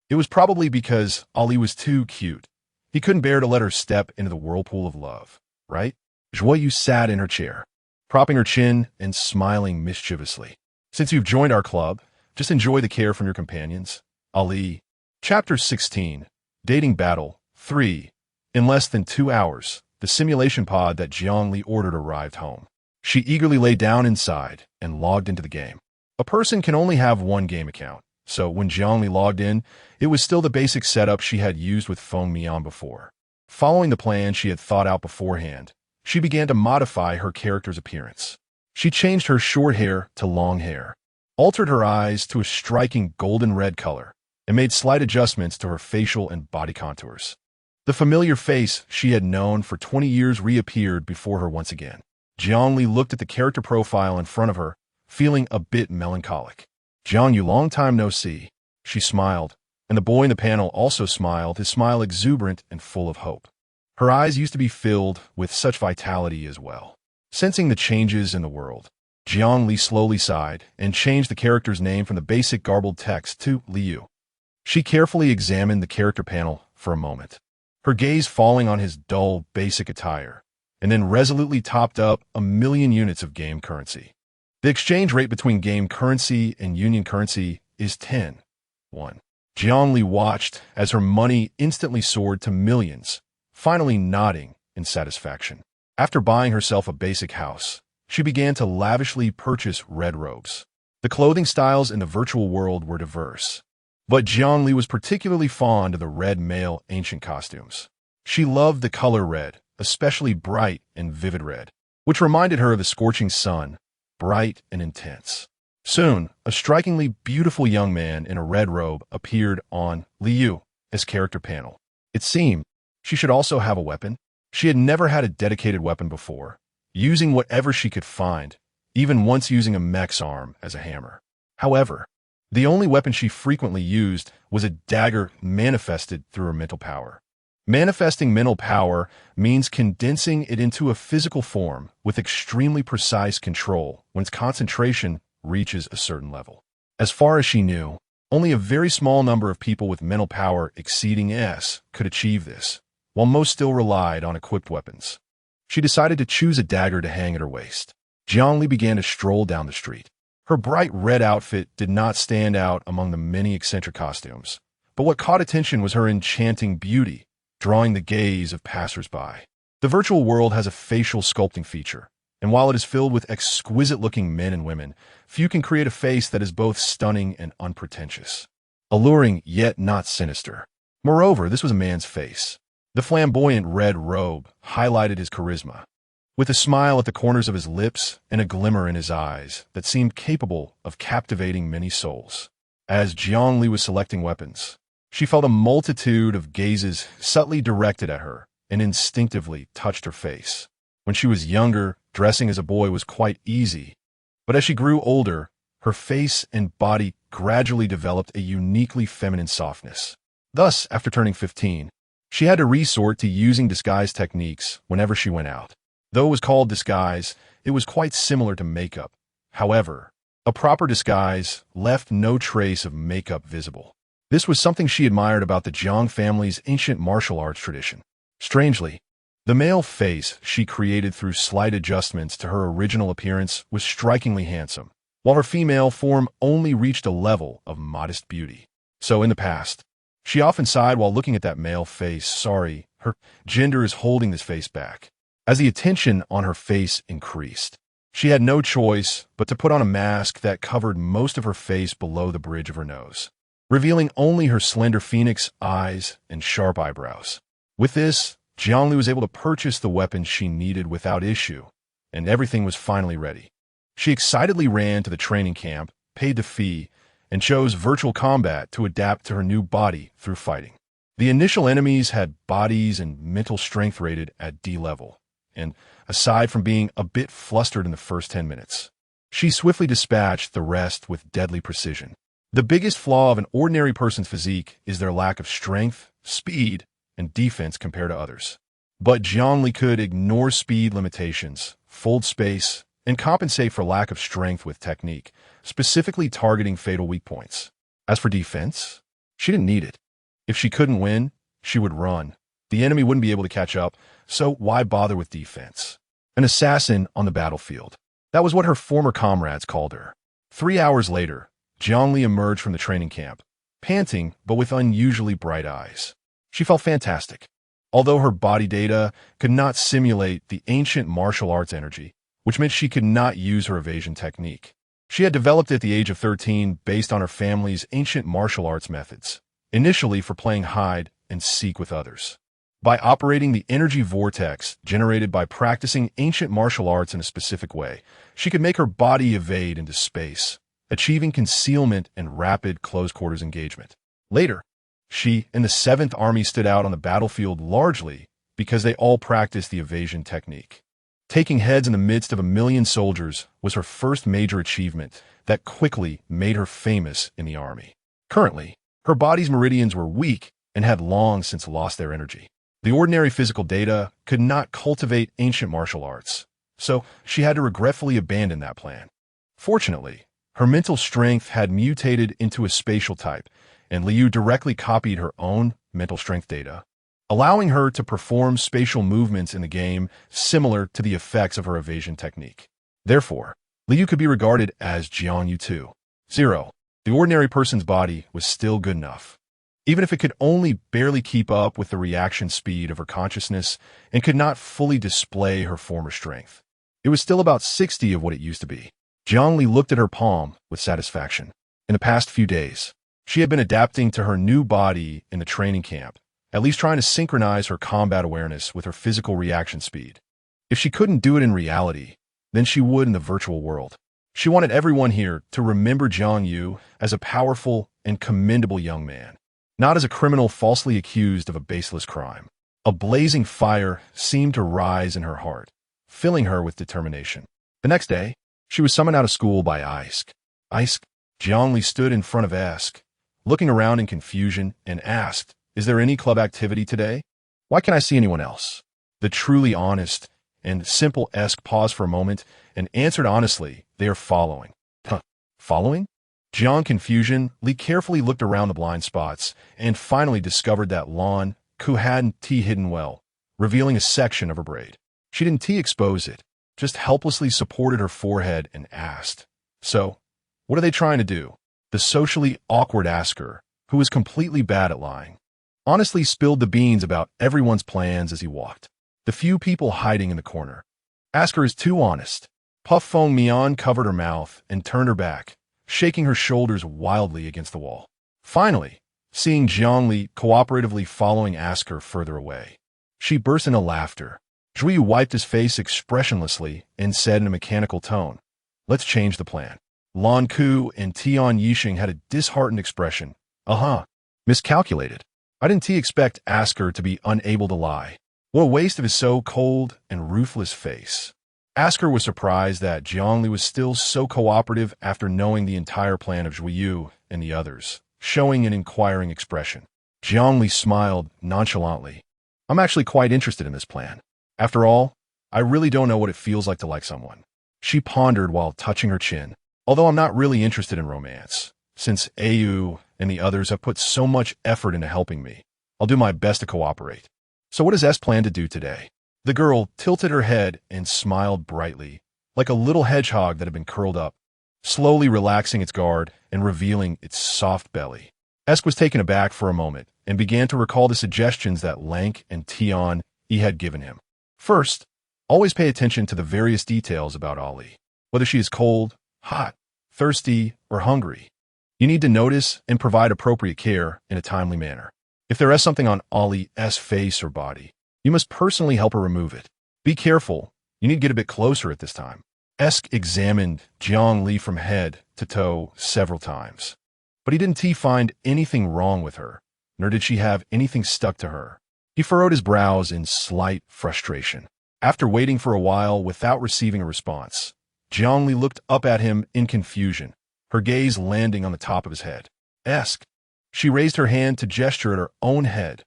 Speaker 1: It was probably because Ali was too cute. He couldn't bear to let her step into the whirlpool of love, right? Juiyu sat in her chair, propping her chin and smiling mischievously. Since you've joined our club, just enjoy the care from your companions. Ali. Chapter 16. Dating Battle 3. In less than 2 hours, the simulation pod that Jiangli ordered arrived home. She eagerly lay down inside and logged into the game. A person can only have one game account, so when Jiangli logged in, it was still the basic setup she had used with Feng Mian before. Following the plan she had thought out beforehand, she began to modify her character's appearance. She changed her short hair to long hair, altered her eyes to a striking golden red color, and made slight adjustments to her facial and body contours. The familiar face she had known for 20 years reappeared before her once again. Jiangli looked at the character profile in front of her, feeling a bit melancholic. Jiangyu, long time no see. She smiled, and the boy in the panel also smiled, his smile exuberant and full of hope. Her eyes used to be filled with such vitality as well. Sensing the changes in the world, Jiangli slowly sighed and changed the character's name from the basic garbled text to Liu. She carefully examined the character panel for a moment, her gaze falling on his dull, basic attire, and then resolutely topped up 1,000,000 units of game currency. The exchange rate between game currency and union currency is 10:1. Jiangli watched as her money instantly soared to millions, finally nodding in satisfaction. After buying herself a basic house, she began to lavishly purchase red robes. The clothing styles in the virtual world were diverse, but Jiangli was particularly fond of the red male ancient costumes. She loved the color red, especially bright and vivid red, which reminded her of the scorching sun, bright and intense. Soon, a strikingly beautiful young man in a red robe appeared on Liu's character panel. It seemed she should also have a weapon. She had never had a dedicated weapon before, using whatever she could find, even once using a mech's arm as a hammer. However, the only weapon she frequently used was a dagger manifested through her mental power. Manifesting mental power means condensing it into a physical form with extremely precise control when its concentration reaches a certain level. As far as she knew, only a very small number of people with mental power exceeding S could achieve this, while most still relied on equipped weapons. She decided to choose a dagger to hang at her waist. Jiangli began to stroll down the street. Her bright red outfit did not stand out among the many eccentric costumes, but what caught attention was her enchanting beauty, drawing the gaze of passers-by. The virtual world has a facial sculpting feature, and while it is filled with exquisite-looking men and women, few can create a face that is both stunning and unpretentious. Alluring, yet not sinister. Moreover, this was a man's face. The flamboyant red robe highlighted his charisma, with a smile at the corners of his lips and a glimmer in his eyes that seemed capable of captivating many souls. As Jiangli was selecting weapons, she felt a multitude of gazes subtly directed at her and instinctively touched her face. When she was younger, dressing as a boy was quite easy, but as she grew older, her face and body gradually developed a uniquely feminine softness. Thus, after turning 15, she had to resort to using disguise techniques whenever she went out. Though it was called disguise, it was quite similar to makeup. However, a proper disguise left no trace of makeup visible. This was something she admired about the Jiang family's ancient martial arts tradition. Strangely, the male face she created through slight adjustments to her original appearance was strikingly handsome, while her female form only reached a level of modest beauty. So in the past, she often sighed while looking at that male face. Sorry, her gender is holding this face back. As the attention on her face increased, she had no choice but to put on a mask that covered most of her face below the bridge of her nose, revealing only her slender phoenix eyes and sharp eyebrows. With this, Jiangli was able to purchase the weapons she needed without issue, and everything was finally ready. She excitedly ran to the training camp, paid the fee, and chose virtual combat to adapt to her new body through fighting. The initial enemies had bodies and mental strength rated at D level, and aside from being a bit flustered in the first 10 minutes, she swiftly dispatched the rest with deadly precision. The biggest flaw of an ordinary person's physique is their lack of strength, speed, and defense compared to others. But Jiangli could ignore speed limitations, fold space, and compensate for lack of strength with technique, specifically targeting fatal weak points. As for defense, she didn't need it. If she couldn't win, she would run. The enemy wouldn't be able to catch up, so why bother with defense? An assassin on the battlefield. That was what her former comrades called her. 3 hours later, Jiangli emerged from the training camp, panting but with unusually bright eyes. She felt fantastic. Although her body data could not simulate the ancient martial arts energy, which meant she could not use her evasion technique. She had developed it at the age of 13 based on her family's ancient martial arts methods, initially for playing hide and seek with others. By operating the energy vortex generated by practicing ancient martial arts in a specific way, she could make her body evade into space, achieving concealment and rapid close-quarters engagement. Later, she and the 7th Army stood out on the battlefield largely because they all practiced the evasion technique. Taking heads in the midst of 1,000,000 soldiers was her first major achievement that quickly made her famous in the army. Currently, her body's meridians were weak and had long since lost their energy. The ordinary physical data could not cultivate ancient martial arts, so she had to regretfully abandon that plan. Fortunately, her mental strength had mutated into a spatial type, and Liu directly copied her own mental strength data, allowing her to perform spatial movements in the game similar to the effects of her evasion technique. Therefore, Liu could be regarded as Jiangyu 2.0. The ordinary person's body was still good enough, even if it could only barely keep up with the reaction speed of her consciousness and could not fully display her former strength. It was still about 60 of what it used to be. Jiangli looked at her palm with satisfaction. In the past few days, she had been adapting to her new body in the training camp, at least trying to synchronize her combat awareness with her physical reaction speed. If she couldn't do it in reality, then she would in the virtual world. She wanted everyone here to remember Jiang Yu as a powerful and commendable young man, not as a criminal falsely accused of a baseless crime. A blazing fire seemed to rise in her heart, filling her with determination. The next day, she was summoned out of school by Isk. Isk, Jiangli stood in front of Esk, looking around in confusion, and asked, "Is there any club activity today? Why can't I see anyone else?" The truly honest and simple Esk paused for a moment and answered honestly, "They are following." Huh, following? Jiang, confusion, Li carefully looked around the blind spots and finally discovered that Lan Ku hadn't hidden well, revealing a section of her braid. She didn't expose it, just helplessly supported her forehead and asked, "So, what are they trying to do?" The socially awkward asker, who was completely bad at lying, honestly spilled the beans about everyone's plans as he walked. The few people hiding in the corner. Asker is too honest. Puff Fong Mian covered her mouth and turned her back, shaking her shoulders wildly against the wall. Finally, seeing Jiangli cooperatively following Asker further away, she burst into laughter. Zhuyu wiped his face expressionlessly and said in a mechanical tone, "Let's change the plan." Lan Ku and Tian Yixing had a disheartened expression. Miscalculated. I didn't expect Asker to be unable to lie. What a waste of his so cold and ruthless face. Asker was surprised that Jiangli was still so cooperative after knowing the entire plan of Zhuyu and the others, showing an inquiring expression. Jiangli smiled nonchalantly. "I'm actually quite interested in this plan. After all, I really don't know what it feels like to like someone." She pondered while touching her chin. "Although I'm not really interested in romance, since Ayu and the others have put so much effort into helping me, I'll do my best to cooperate. So what does S plan to do today?" The girl tilted her head and smiled brightly, like a little hedgehog that had been curled up, slowly relaxing its guard and revealing its soft belly. Esk was taken aback for a moment and began to recall the suggestions that Lank and Tian Yi had given him. First, always pay attention to the various details about Ali, whether she is cold, hot, thirsty, or hungry. You need to notice and provide appropriate care in a timely manner. If there is something on Ali's face or body, You must personally help her remove it. Be careful. You need to get a bit closer at this time. Esk examined Jiang from head to toe several times. But he didn't find anything wrong with her, nor did she have anything stuck to her. He furrowed his brows in slight frustration. After waiting for a while without receiving a response, Jiang looked up at him in confusion, her gaze landing on the top of his head. Esk. She raised her hand to gesture at her own head.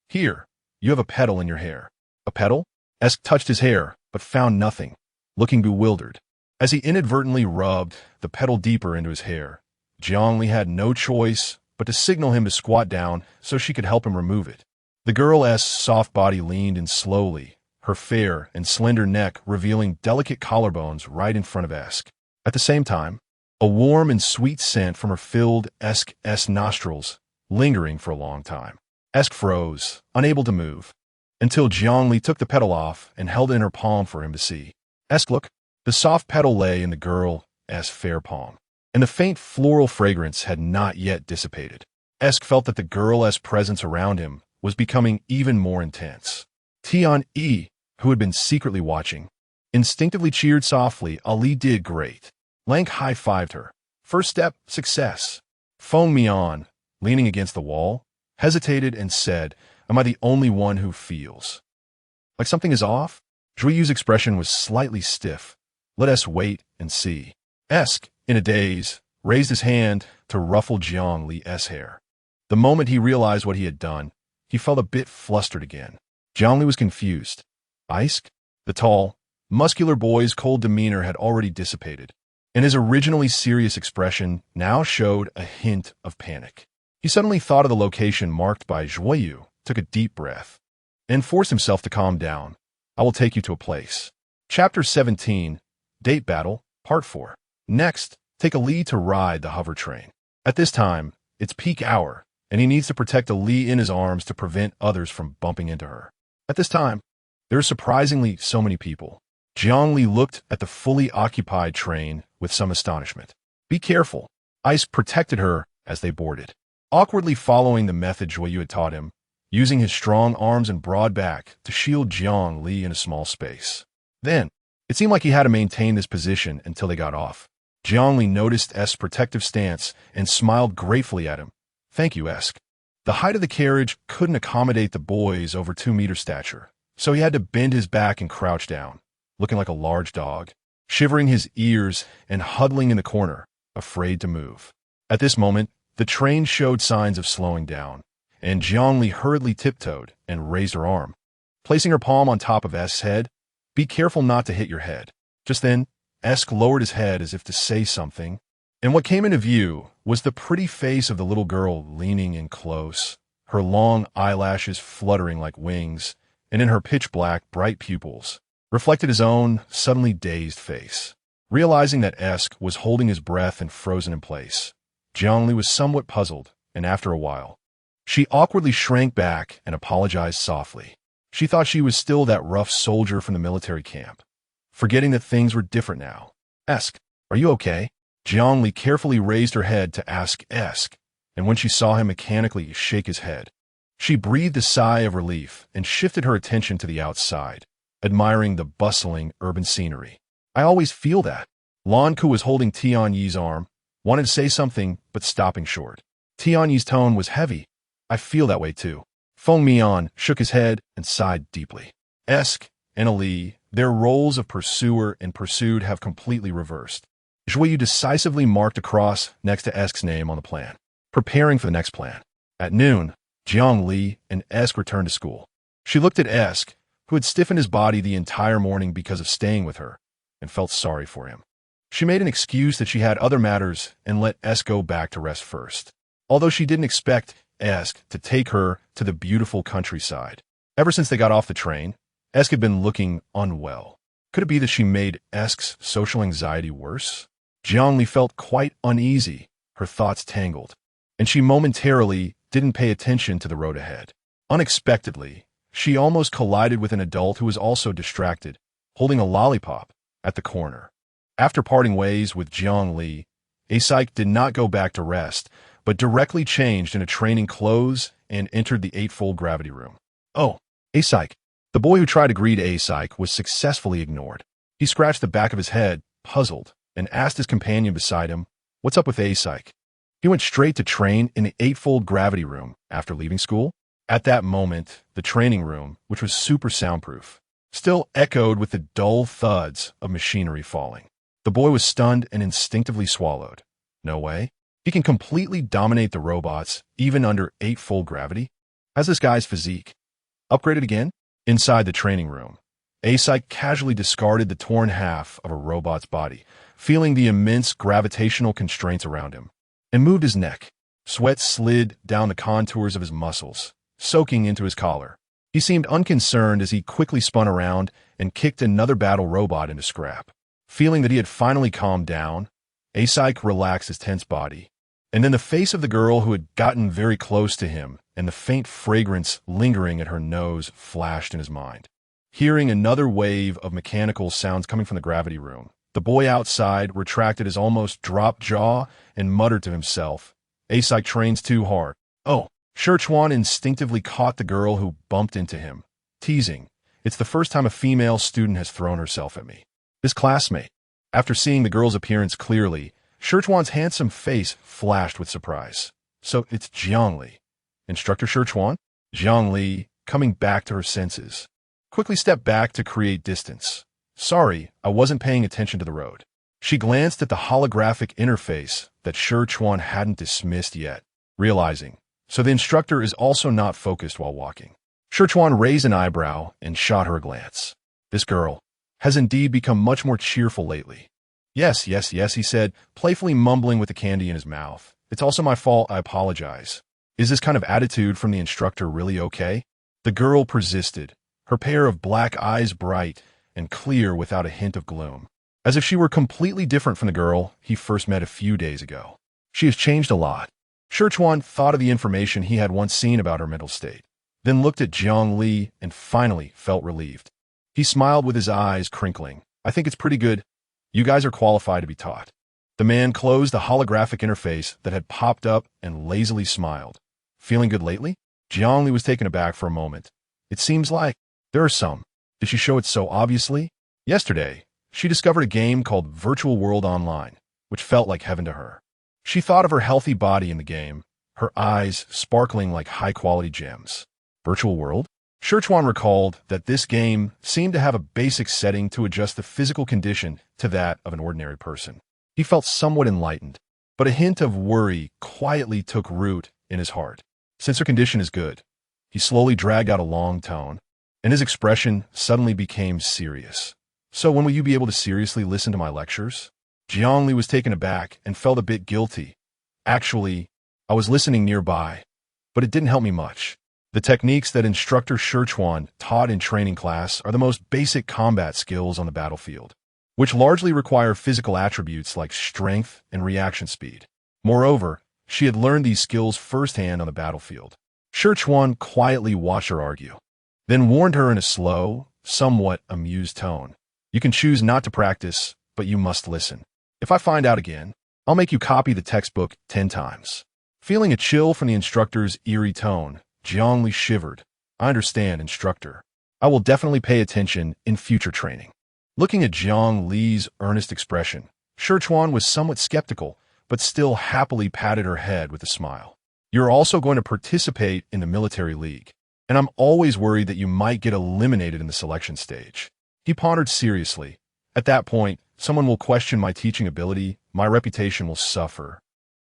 Speaker 1: Here, you have a petal in your hair. A petal? Esk touched his hair, but found nothing, looking bewildered. As he inadvertently rubbed the petal deeper into his hair, Jiang had no choice but to signal him to squat down so she could help him remove it. The girl's soft body leaned in slowly, her fair and slender neck revealing delicate collarbones right in front of Esk. At the same time, a warm and sweet scent from her filled Esk's nostrils, lingering for a long time. Esk froze, unable to move, until Jiang took the petal off and held it in her palm for him to see. Esk, look. The soft petal lay in the girl's fair palm, and the faint floral fragrance had not yet dissipated. Esk felt that the girl's presence around him was becoming even more intense. Tian-yi, who had been secretly watching, instinctively cheered softly. Ali did great. Lang high-fived her. First step, success. Feng Mian, leaning against the wall, hesitated and said, Am I the only one who feels like something is off? Zhuiyu's expression was slightly stiff. Let us wait and see. Esk, in a daze, raised his hand to ruffle Jiang's hair. The moment he realized what he had done, he felt a bit flustered again. Jiang was confused. Isk? The tall, muscular boy's cold demeanor had already dissipated, and his originally serious expression now showed a hint of panic. He suddenly thought of the location marked by Zhuiyu, took a deep breath, and forced himself to calm down. I will take you to a place. Chapter 17, Date Battle, Part 4. Next, take Ali to ride the hover train. At this time, it's peak hour, and he needs to protect Ali in his arms to prevent others from bumping into her. At this time, there are surprisingly so many people. Jiang looked at the fully occupied train with some astonishment. Be careful. Ice protected her as they boarded, awkwardly following the method Zhuiyu had taught him, using his strong arms and broad back to shield Jiang in a small space. Then, it seemed like he had to maintain this position until they got off. Jiang noticed Esk's protective stance and smiled gratefully at him. Thank you, Esk. The height of the carriage couldn't accommodate the boy's over 2-meter stature, so he had to bend his back and crouch down, looking like a large dog, shivering his ears and huddling in the corner, afraid to move. At this moment, the train showed signs of slowing down, and Jiang hurriedly tiptoed and raised her arm. Placing her palm on top of Esk's head, Be careful not to hit your head. Just then, Esk lowered his head as if to say something, and what came into view was the pretty face of the little girl leaning in close, her long eyelashes fluttering like wings, and in her pitch-black, bright pupils reflected his own suddenly dazed face. Realizing that Esk was holding his breath and frozen in place, Jiang was somewhat puzzled, and after a while, she awkwardly shrank back and apologized softly. She thought she was still that rough soldier from the military camp, forgetting that things were different now. Esk, are you okay? Jiang carefully raised her head to ask Esk, and when she saw him mechanically shake his head, she breathed a sigh of relief and shifted her attention to the outside, admiring the bustling urban scenery. I always feel that. Lanku was holding Tian-yi's arm, wanted to say something, but stopping short. Tian-yi's tone was heavy. I feel that way too. Feng Mian shook his head and sighed deeply. Esk and Ali, their roles of pursuer and pursued have completely reversed. Zhuiyu decisively marked a cross next to Esk's name on the plan, preparing for the next plan. At noon, Jiang and Esk returned to school. She looked at Esk, who had stiffened his body the entire morning because of staying with her, and felt sorry for him. She made an excuse that she had other matters and let Esk go back to rest first, although she didn't expect Esk to take her to the beautiful countryside. Ever since they got off the train, Esk had been looking unwell. Could it be that she made Esk's social anxiety worse? Jiang felt quite uneasy, her thoughts tangled, and she momentarily didn't pay attention to the road ahead. Unexpectedly, she almost collided with an adult who was also distracted, holding a lollipop at the corner. After parting ways with Jiang Asike did not go back to rest, but directly changed into training clothes and entered the 8-fold gravity room. Oh, Asike. The The boy who tried to greet A-Psych was successfully ignored. He scratched the back of his head, puzzled, and asked his companion beside him, "What's up with A-Psych?" He went straight to train in the eightfold gravity room after leaving school. At that moment, the training room, which was super soundproof, still echoed with the dull thuds of machinery falling. The boy was stunned and instinctively swallowed. No way. He can completely dominate the robots, even under eightfold gravity? How's this guy's physique? Upgraded again? Inside the training room, A-Psych casually discarded the torn half of a robot's body, feeling the immense gravitational constraints around him, and moved his neck. Sweat slid down the contours of his muscles, soaking into his collar. He seemed unconcerned as he quickly spun around and kicked another battle robot into scrap. Feeling that he had finally calmed down, A-Psych relaxed his tense body. And then the face of the girl who had gotten very close to him and the faint fragrance lingering at her nose flashed in his mind. Hearing another wave of mechanical sounds coming from the gravity room, the boy outside retracted his almost dropped jaw and muttered to himself, "A-Psych trains too hard." Oh, Scherchuan instinctively caught the girl who bumped into him, teasing, "It's the first time a female student has thrown herself at me." His classmate. After seeing the girl's appearance clearly, Scherchuan's handsome face flashed with surprise. "So it's Jiangli." "Instructor Scherchuan?" Jiangli, coming back to her senses, quickly stepped back to create distance. "Sorry, I wasn't paying attention to the road." She glanced at the holographic interface that Scherchuan hadn't dismissed yet, realizing, so the instructor is also not focused while walking. Scherchuan raised an eyebrow and shot her a glance. This girl has indeed become much more cheerful lately. Yes, he said, playfully mumbling with the candy in his mouth. "It's also my fault, I apologize." Is this kind of attitude from the instructor really okay? The girl persisted, her pair of black eyes bright and clear without a hint of gloom, as if she were completely different from the girl he first met a few days ago. She has changed a lot. Scherchuan thought of the information he had once seen about her mental state, then looked at Jiangli and finally felt relieved. He smiled with his eyes crinkling. "I think it's pretty good. You guys are qualified to be taught." The man closed the holographic interface that had popped up and lazily smiled. "Feeling good lately?" Jiangli was taken aback for a moment. "It seems like there are some." Did she show it so obviously? Yesterday, she discovered a game called Virtual World Online, which felt like heaven to her. She thought of her healthy body in the game, her eyes sparkling like high-quality gems. Virtual World? Scherchuan recalled that this game seemed to have a basic setting to adjust the physical condition to that of an ordinary person. He felt somewhat enlightened, but a hint of worry quietly took root in his heart. Since her condition is good, he slowly dragged out a long tone, and his expression suddenly became serious. "So when will you be able to seriously listen to my lectures?" Jiangli was taken aback and felt a bit guilty. "Actually, I was listening nearby, but it didn't help me much. The techniques that instructor Scherchuan taught in training class are the most basic combat skills on the battlefield, which largely require physical attributes like strength and reaction speed. Moreover, she had learned these skills firsthand on the battlefield." Scherchuan quietly watched her argue, then warned her in a slow, somewhat amused tone. "You can choose not to practice, but you must listen. If I find out again, I'll make you copy the textbook 10 times. Feeling a chill from the instructor's eerie tone, Jiangli shivered. "I understand, instructor. I will definitely pay attention in future training." Looking at Jiangli's earnest expression, Scherchuan was somewhat skeptical, but still happily patted her head with a smile. "You're also going to participate in the military league, and I'm always worried that you might get eliminated in the selection stage." He pondered seriously. "At that point, someone will question my teaching ability, my reputation will suffer.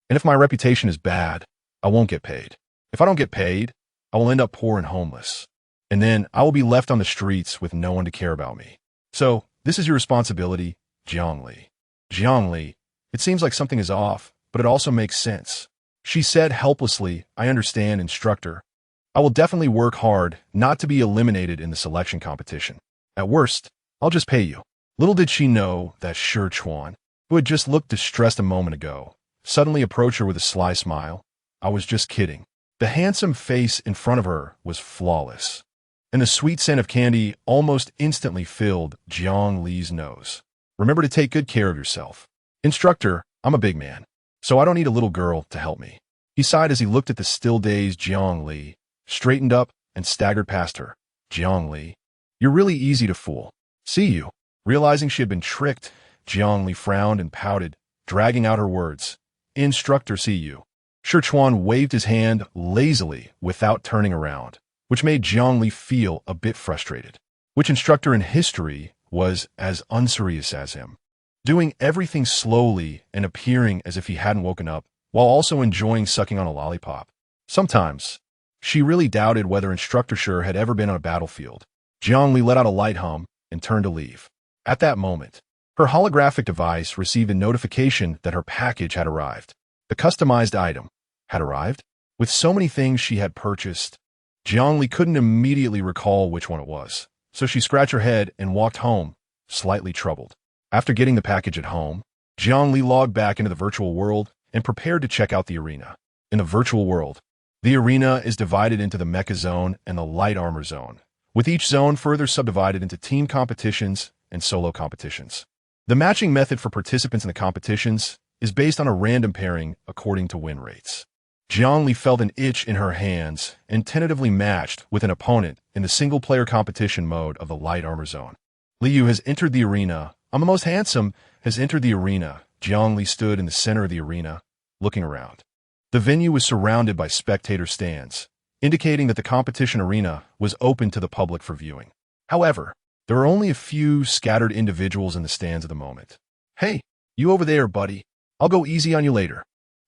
Speaker 1: And if my reputation is bad, I won't get paid. If I don't get paid, I will end up poor and homeless. And then I will be left on the streets with no one to care about me. So, this is your responsibility, Jiangli." "Jiangli, it seems like something is off, but it also makes sense." She said helplessly, "I understand, instructor. I will definitely work hard not to be eliminated in the selection competition. At worst, I'll just pay you." Little did she know that Scherchuan, who had just looked distressed a moment ago, suddenly approached her with a sly smile. "I was just kidding." The handsome face in front of her was flawless, and the sweet scent of candy almost instantly filled Jiangli's nose. "Remember to take good care of yourself. Instructor, I'm a big man, so I don't need a little girl to help me." He sighed as he looked at the still-dazed Jiangli, straightened up, and staggered past her. "Jiangli, You're really easy to fool. See you. Realizing she had been tricked, Jiangli frowned and pouted, dragging out her words. Instructor, see you. Shichuan waved his hand lazily without turning around, which made Jiangli feel a bit frustrated. Which instructor in history was as unserious as him? Doing everything slowly and appearing as if he hadn't woken up, while also enjoying sucking on a lollipop. Sometimes, she really doubted whether Instructor Sure had ever been on a battlefield. Jiangli let out a light hum and turned to leave. At that moment, her holographic device received a notification that her package had arrived. The customized item had arrived. With so many things she had purchased, Jiangli couldn't immediately recall which one it was, so she scratched her head and walked home, slightly troubled. After getting the package at home, Jiangli logged back into the virtual world and prepared to check out the arena. In the virtual world, the arena is divided into the mecha zone and the light armor zone, with each zone further subdivided into team competitions and solo competitions. The matching method for participants in the competitions is based on a random pairing according to win rates. Jiangli felt an itch in her hands and tentatively matched with an opponent in the single-player competition mode of the light armor zone. Liu has entered the arena. I'm the most handsome has entered the arena. Jiangli stood in the center of the arena, looking around. The venue was surrounded by spectator stands, indicating that the competition arena was open to the public for viewing. However, there were only a few scattered individuals in the stands at the moment. Hey, you over there, buddy. I'll go easy on you later.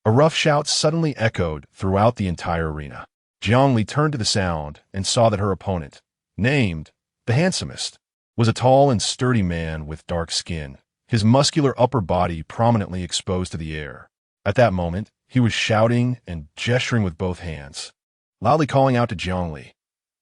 Speaker 1: A rough shout suddenly echoed throughout the entire arena. Jiangli turned to the sound and saw that her opponent, named the handsomest, was a tall and sturdy man with dark skin, his muscular upper body prominently exposed to the air. At that moment, he was shouting and gesturing with both hands, loudly calling out to Jiangli.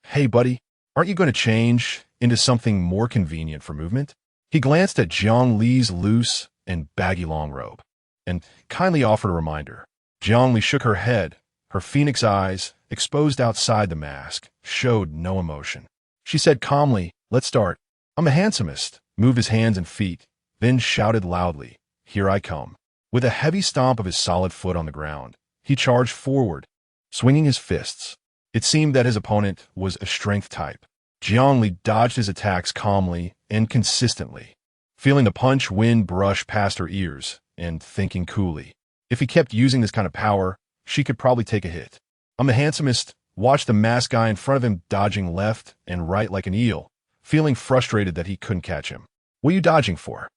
Speaker 1: Hey, buddy, aren't you going to change into something more convenient for movement? He glanced at Jiangli's loose and baggy long robe and kindly offered a reminder. Jiangli shook her head. Her phoenix eyes, exposed outside the mask, showed no emotion. She said calmly, let's start. I'm the handsomest, moved his hands and feet, then shouted loudly, here I come. With a heavy stomp of his solid foot on the ground, he charged forward, swinging his fists. It seemed that his opponent was a strength type. Jiangli dodged his attacks calmly and consistently, feeling the punch wind brush past her ears and thinking coolly. If he kept using this kind of power, she could probably take a hit. I'm the handsomest, watched the masked guy in front of him dodging left and right like an eel, feeling frustrated that he couldn't catch him. What are you dodging for?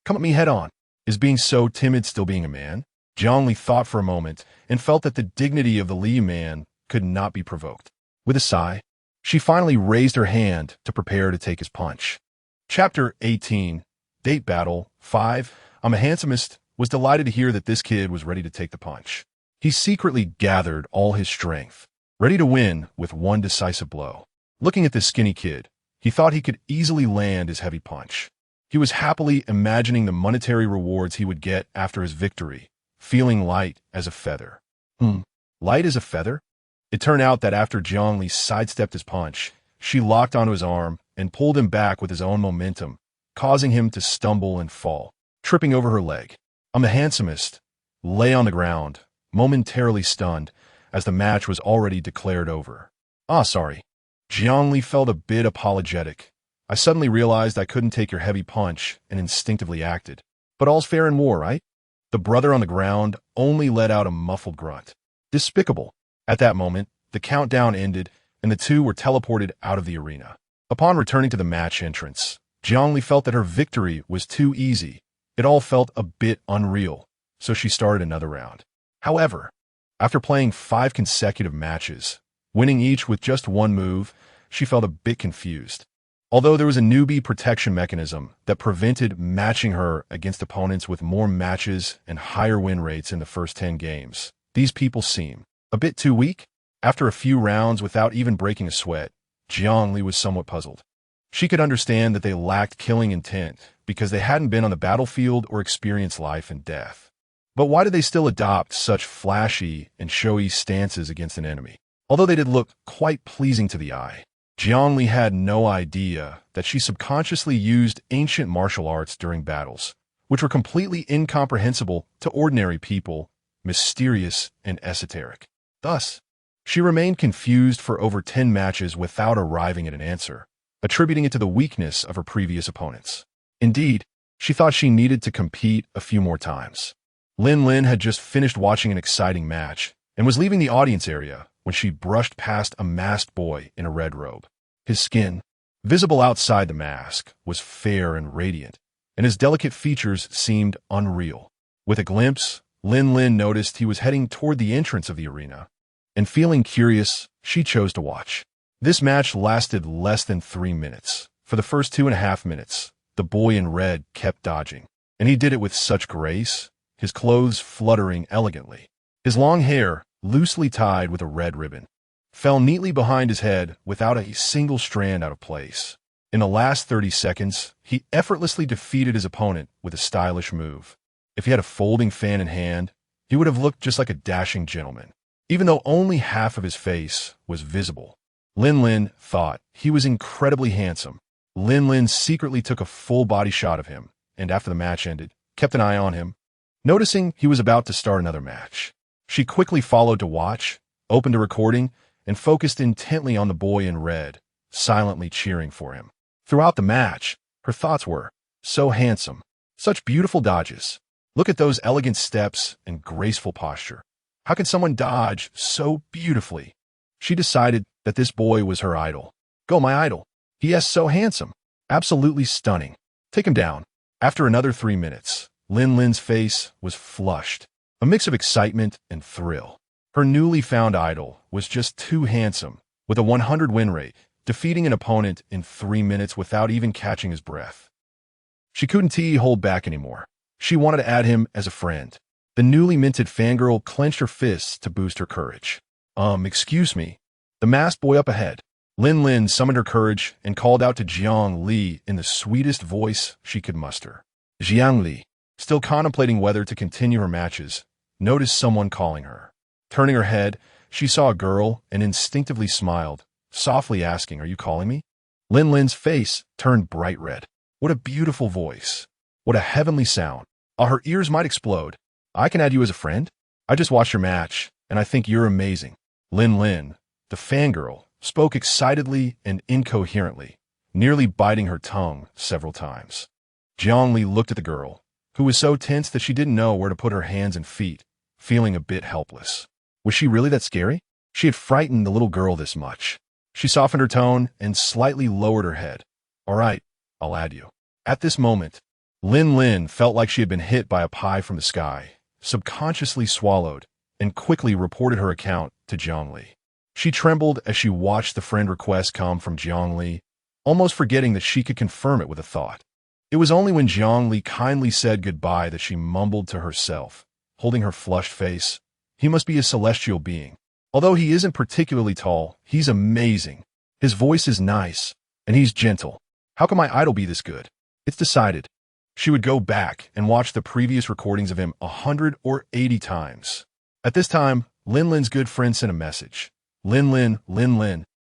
Speaker 1: Come at me head on. Is being so timid still being a man? Jiangli thought for a moment and felt that the dignity of the Li man could not be provoked. With a sigh, she finally raised her hand to prepare to take his punch. Chapter 18, Date Battle 5. I'm a handsomest was delighted to hear that this kid was ready to take the punch. He secretly gathered all his strength, ready to win with one decisive blow. Looking at this skinny kid, he thought he could easily land his heavy punch. He was happily imagining the monetary rewards he would get after his victory, feeling light as a feather. Light as a feather? It turned out that after Jiangli sidestepped his punch, she locked onto his arm and pulled him back with his own momentum, causing him to stumble and fall, tripping over her leg. I'm the handsomest lay on the ground, momentarily stunned, as the match was already declared over. Sorry. Jiangli felt a bit apologetic. I suddenly realized I couldn't take your heavy punch and instinctively acted. But all's fair in war, right? The brother on the ground only let out a muffled grunt. Despicable. At that moment, the countdown ended and the two were teleported out of the arena. Upon returning to the match entrance, Jiangli felt that her victory was too easy. It all felt a bit unreal, so she started another round. However, after playing 5 consecutive matches, winning each with just one move, she felt a bit confused. Although there was a newbie protection mechanism that prevented matching her against opponents with more matches and higher win rates in the first 10 games, these people seem a bit too weak. After a few rounds without even breaking a sweat, Jiangli was somewhat puzzled. She could understand that they lacked killing intent because they hadn't been on the battlefield or experienced life and death. But why did they still adopt such flashy and showy stances against an enemy? Although they did look quite pleasing to the eye, Jiangli had no idea that she subconsciously used ancient martial arts during battles, which were completely incomprehensible to ordinary people, mysterious and esoteric. Thus, she remained confused for over 10 matches without arriving at an answer. attributing it to the weakness of her previous opponents. Indeed, she thought she needed to compete a few more times. Lin had just finished watching an exciting match and was leaving the audience area when she brushed past a masked boy in a red robe. His skin, visible outside the mask, was fair and radiant, and his delicate features seemed unreal. With a glimpse, Lin noticed he was heading toward the entrance of the arena, and feeling curious, she chose to watch. This match lasted less than 3 minutes. For the first 2.5 minutes, the boy in red kept dodging, and he did it with such grace, his clothes fluttering elegantly. His long hair, loosely tied with a red ribbon, fell neatly behind his head without a single strand out of place. In the last 30 seconds, he effortlessly defeated his opponent with a stylish move. If he had a folding fan in hand, he would have looked just like a dashing gentleman, even though only half of his face was visible. Lin thought he was incredibly handsome. Lin secretly took a full body shot of him, and after the match ended, kept an eye on him. Noticing he was about to start another match, she quickly followed to watch, opened a recording, and focused intently on the boy in red, silently cheering for him. Throughout the match, her thoughts were, so handsome, such beautiful dodges. Look at those elegant steps and graceful posture. How can someone dodge so beautifully? She decided that this boy was her idol. Go, my idol. He is so handsome. Absolutely stunning. Take him down. After another 3 minutes, Lin's face was flushed, a mix of excitement and thrill. Her newly found idol was just too handsome, with a 100 win rate, defeating an opponent in 3 minutes without even catching his breath. She couldn't hold back anymore. She wanted to add him as a friend. The newly minted fangirl clenched her fists to boost her courage. Excuse me. The masked boy up ahead. Lin summoned her courage and called out to Jiang Li in the sweetest voice she could muster. Jiang Li, still contemplating whether to continue her matches, noticed someone calling her. Turning her head, she saw a girl and instinctively smiled, softly asking, "Are you calling me?" Lin's face turned bright red. What a beautiful voice. What a heavenly sound. Her ears might explode. I can add you as a friend? I just watched your match, and I think you're amazing. Lin, the fangirl, spoke excitedly and incoherently, nearly biting her tongue several times. Jiang Li looked at the girl, who was so tense that she didn't know where to put her hands and feet, feeling a bit helpless. Was she really that scary? She had frightened the little girl this much. She softened her tone and slightly lowered her head. All right, I'll add you. At this moment, Lin felt like she had been hit by a pie from the sky, subconsciously swallowed, and quickly reported her account to Jiang Li. She trembled as she watched the friend request come from Jiang Li, almost forgetting that she could confirm it with a thought. It was only when Jiang Li kindly said goodbye that she mumbled to herself, holding her flushed face, "He must be a celestial being. Although he isn't particularly tall, he's amazing. His voice is nice, and he's gentle. How can my idol be this good?" It's decided. She would go back and watch the previous recordings of him 100 or 80 times. At this time, Lin's good friend sent a message. Lin,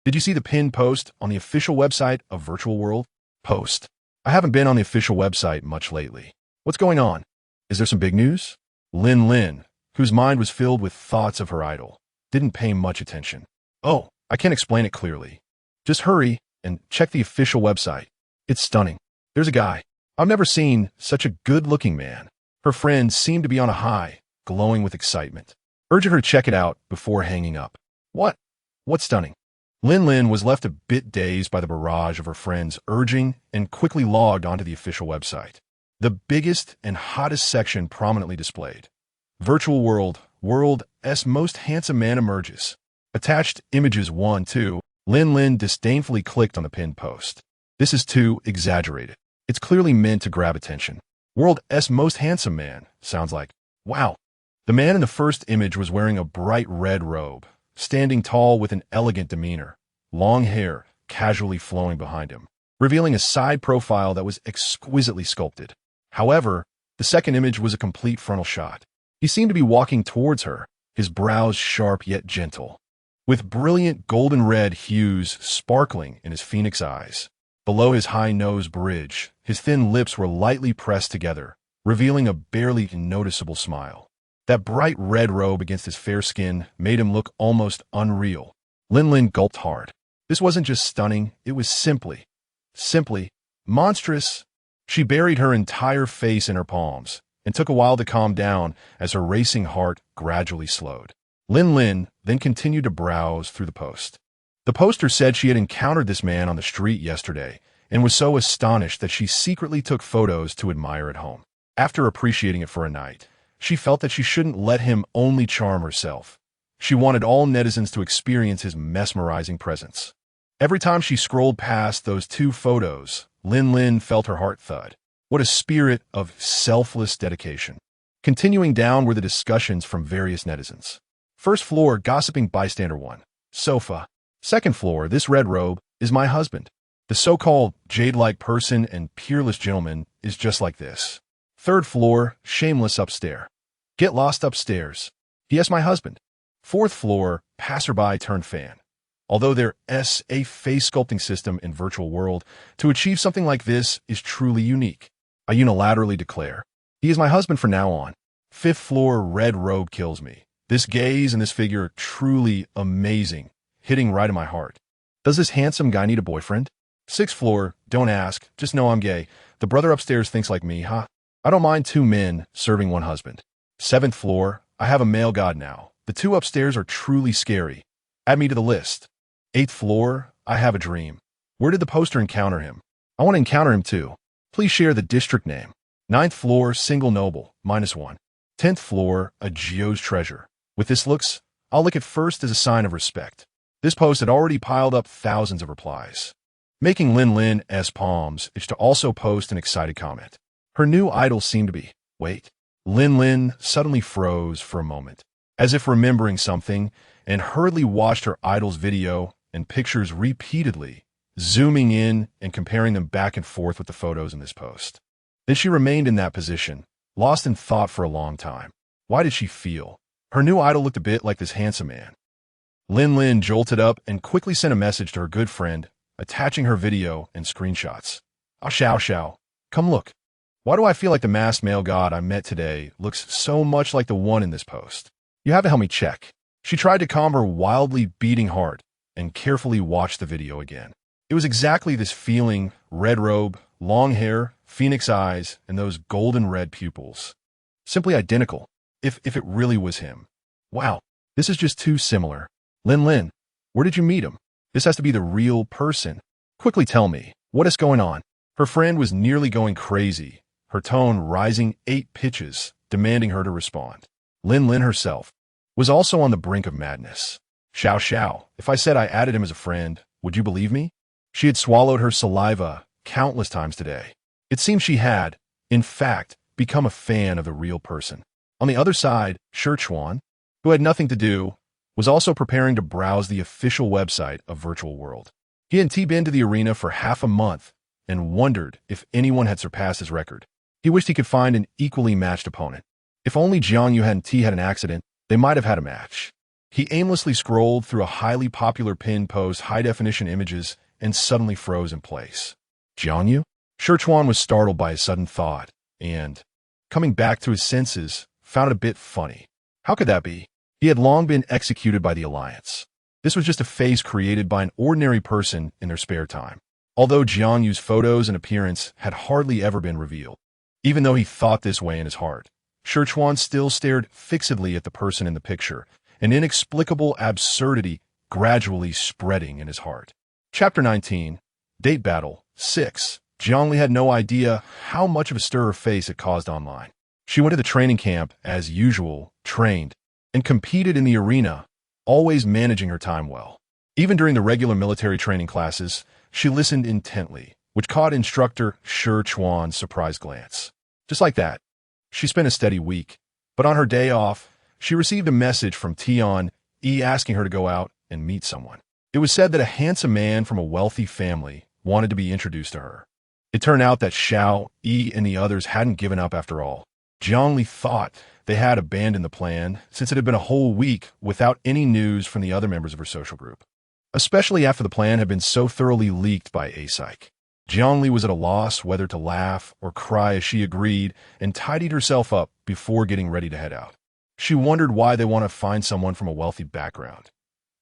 Speaker 1: did you see the pinned post on the official website of Virtual World? Post. I haven't been on the official website much lately. What's going on? Is there some big news? Lin, whose mind was filled with thoughts of her idol, didn't pay much attention. Oh, I can't explain it clearly. Just hurry and check the official website. It's stunning. There's a guy. I've never seen such a good-looking man. Her friend seemed to be on a high, glowing with excitement, urging her to check it out before hanging up. What? What's stunning? Lin was left a bit dazed by the barrage of her friends' urging and quickly logged onto the official website. The biggest and hottest section prominently displayed. Virtual World, World's most handsome man emerges. Attached images 1, 2. Lin disdainfully clicked on the pinned post. This is too exaggerated. It's clearly meant to grab attention. World's most handsome man sounds like, wow. The man in the first image was wearing a bright red robe, standing tall with an elegant demeanor, long hair casually flowing behind him, revealing a side profile that was exquisitely sculpted. However, the second image was a complete frontal shot. He seemed to be walking towards her, his brows sharp yet gentle, with brilliant golden red hues sparkling in his phoenix eyes. Below his high nose bridge, his thin lips were lightly pressed together, revealing a barely noticeable smile. That bright red robe against his fair skin made him look almost unreal. Lin gulped hard. This wasn't just stunning, it was simply Simply monstrous. She buried her entire face in her palms and took a while to calm down as her racing heart gradually slowed. Lin then continued to browse through the post. The poster said she had encountered this man on the street yesterday and was so astonished that she secretly took photos to admire at home. After appreciating it for a night, she felt that she shouldn't let him only charm herself. She wanted all netizens to experience his mesmerizing presence. Every time she scrolled past those two photos, Lin felt her heart thud. What a spirit of selfless dedication. Continuing down were the discussions from various netizens. First floor, gossiping bystander 1. Sofa. Second floor, this red robe is my husband. The so-called jade-like person and peerless gentleman is just like this. Third floor, shameless upstairs. Get lost upstairs. Yes, my husband. Fourth floor, passerby turned fan. Although there's a face sculpting system in virtual world, to achieve something like this is truly unique. I unilaterally declare, he is my husband from now on. Fifth floor, red robe kills me. This gaze and this figure are truly amazing, hitting right in my heart. Does this handsome guy need a boyfriend? Sixth floor, don't ask, just know I'm gay. The brother upstairs thinks like me, huh? I don't mind two men serving one husband. Seventh floor, I have a male god now. The two upstairs are truly scary. Add me to the list. Eighth floor, I have a dream. Where did the poster encounter him? I want to encounter him too. Please share the district name. Ninth floor, single noble, -1. 10th floor, a geo's treasure. With this looks, I'll lick it first as a sign of respect. This post had already piled up thousands of replies, making Lin's palms itch to also post an excited comment. Her new idol seemed to be, wait. Lin suddenly froze for a moment, as if remembering something, and hurriedly watched her idol's video and pictures repeatedly, zooming in and comparing them back and forth with the photos in this post. Then she remained in that position, lost in thought for a long time. Why did she feel? Her new idol looked a bit like this handsome man. Lin jolted up and quickly sent a message to her good friend, attaching her video and screenshots. Ah, Xiao, come look. Why do I feel like the masked male god I met today looks so much like the one in this post? You have to help me check. She tried to calm her wildly beating heart and carefully watched the video again. It was exactly this feeling, red robe, long hair, phoenix eyes, and those golden red pupils. Simply identical, if it really was him. Wow, this is just too similar. Lin, where did you meet him? This has to be the real person. Quickly tell me, what is going on? Her friend was nearly going crazy, her tone rising 8 pitches, demanding her to respond. Lin herself was also on the brink of madness. Xiao, if I said I added him as a friend, would you believe me? She had swallowed her saliva countless times today. It seemed she had, in fact, become a fan of the real person. On the other side, Sherchuan, who had nothing to do, was also preparing to browse the official website of Virtual World. He had been to the arena for half a month and wondered if anyone had surpassed his record. He wished he could find an equally matched opponent. If only Jiangyu and T had an accident, they might have had a match. He aimlessly scrolled through a highly popular pinned post, high-definition images, and suddenly froze in place. Jiangyu? Sherchuan was startled by his sudden thought, and, coming back to his senses, found it a bit funny. How could that be? He had long been executed by the Alliance. This was just a face created by an ordinary person in their spare time, although Jiangyu's photos and appearance had hardly ever been revealed. Even though he thought this way in his heart, Sherchuan still stared fixedly at the person in the picture, an inexplicable absurdity gradually spreading in his heart. Chapter 19, Date Battle 6. Jiangli had no idea how much of a stir her face it caused online. She went to the training camp, as usual, trained, and competed in the arena, always managing her time well. Even during the regular military training classes, she listened intently, which caught instructor Sherchuan's surprised glance. Just like that, she spent a steady week, but on her day off, she received a message from Tian E asking her to go out and meet someone. It was said that a handsome man from a wealthy family wanted to be introduced to her. It turned out that Xiao E and the others hadn't given up after all. Jiangli thought they had abandoned the plan since it had been a whole week without any news from the other members of her social group, especially after the plan had been so thoroughly leaked by A-Psych. Jiangli was at a loss whether to laugh or cry as she agreed and tidied herself up before getting ready to head out. She wondered why they want to find someone from a wealthy background.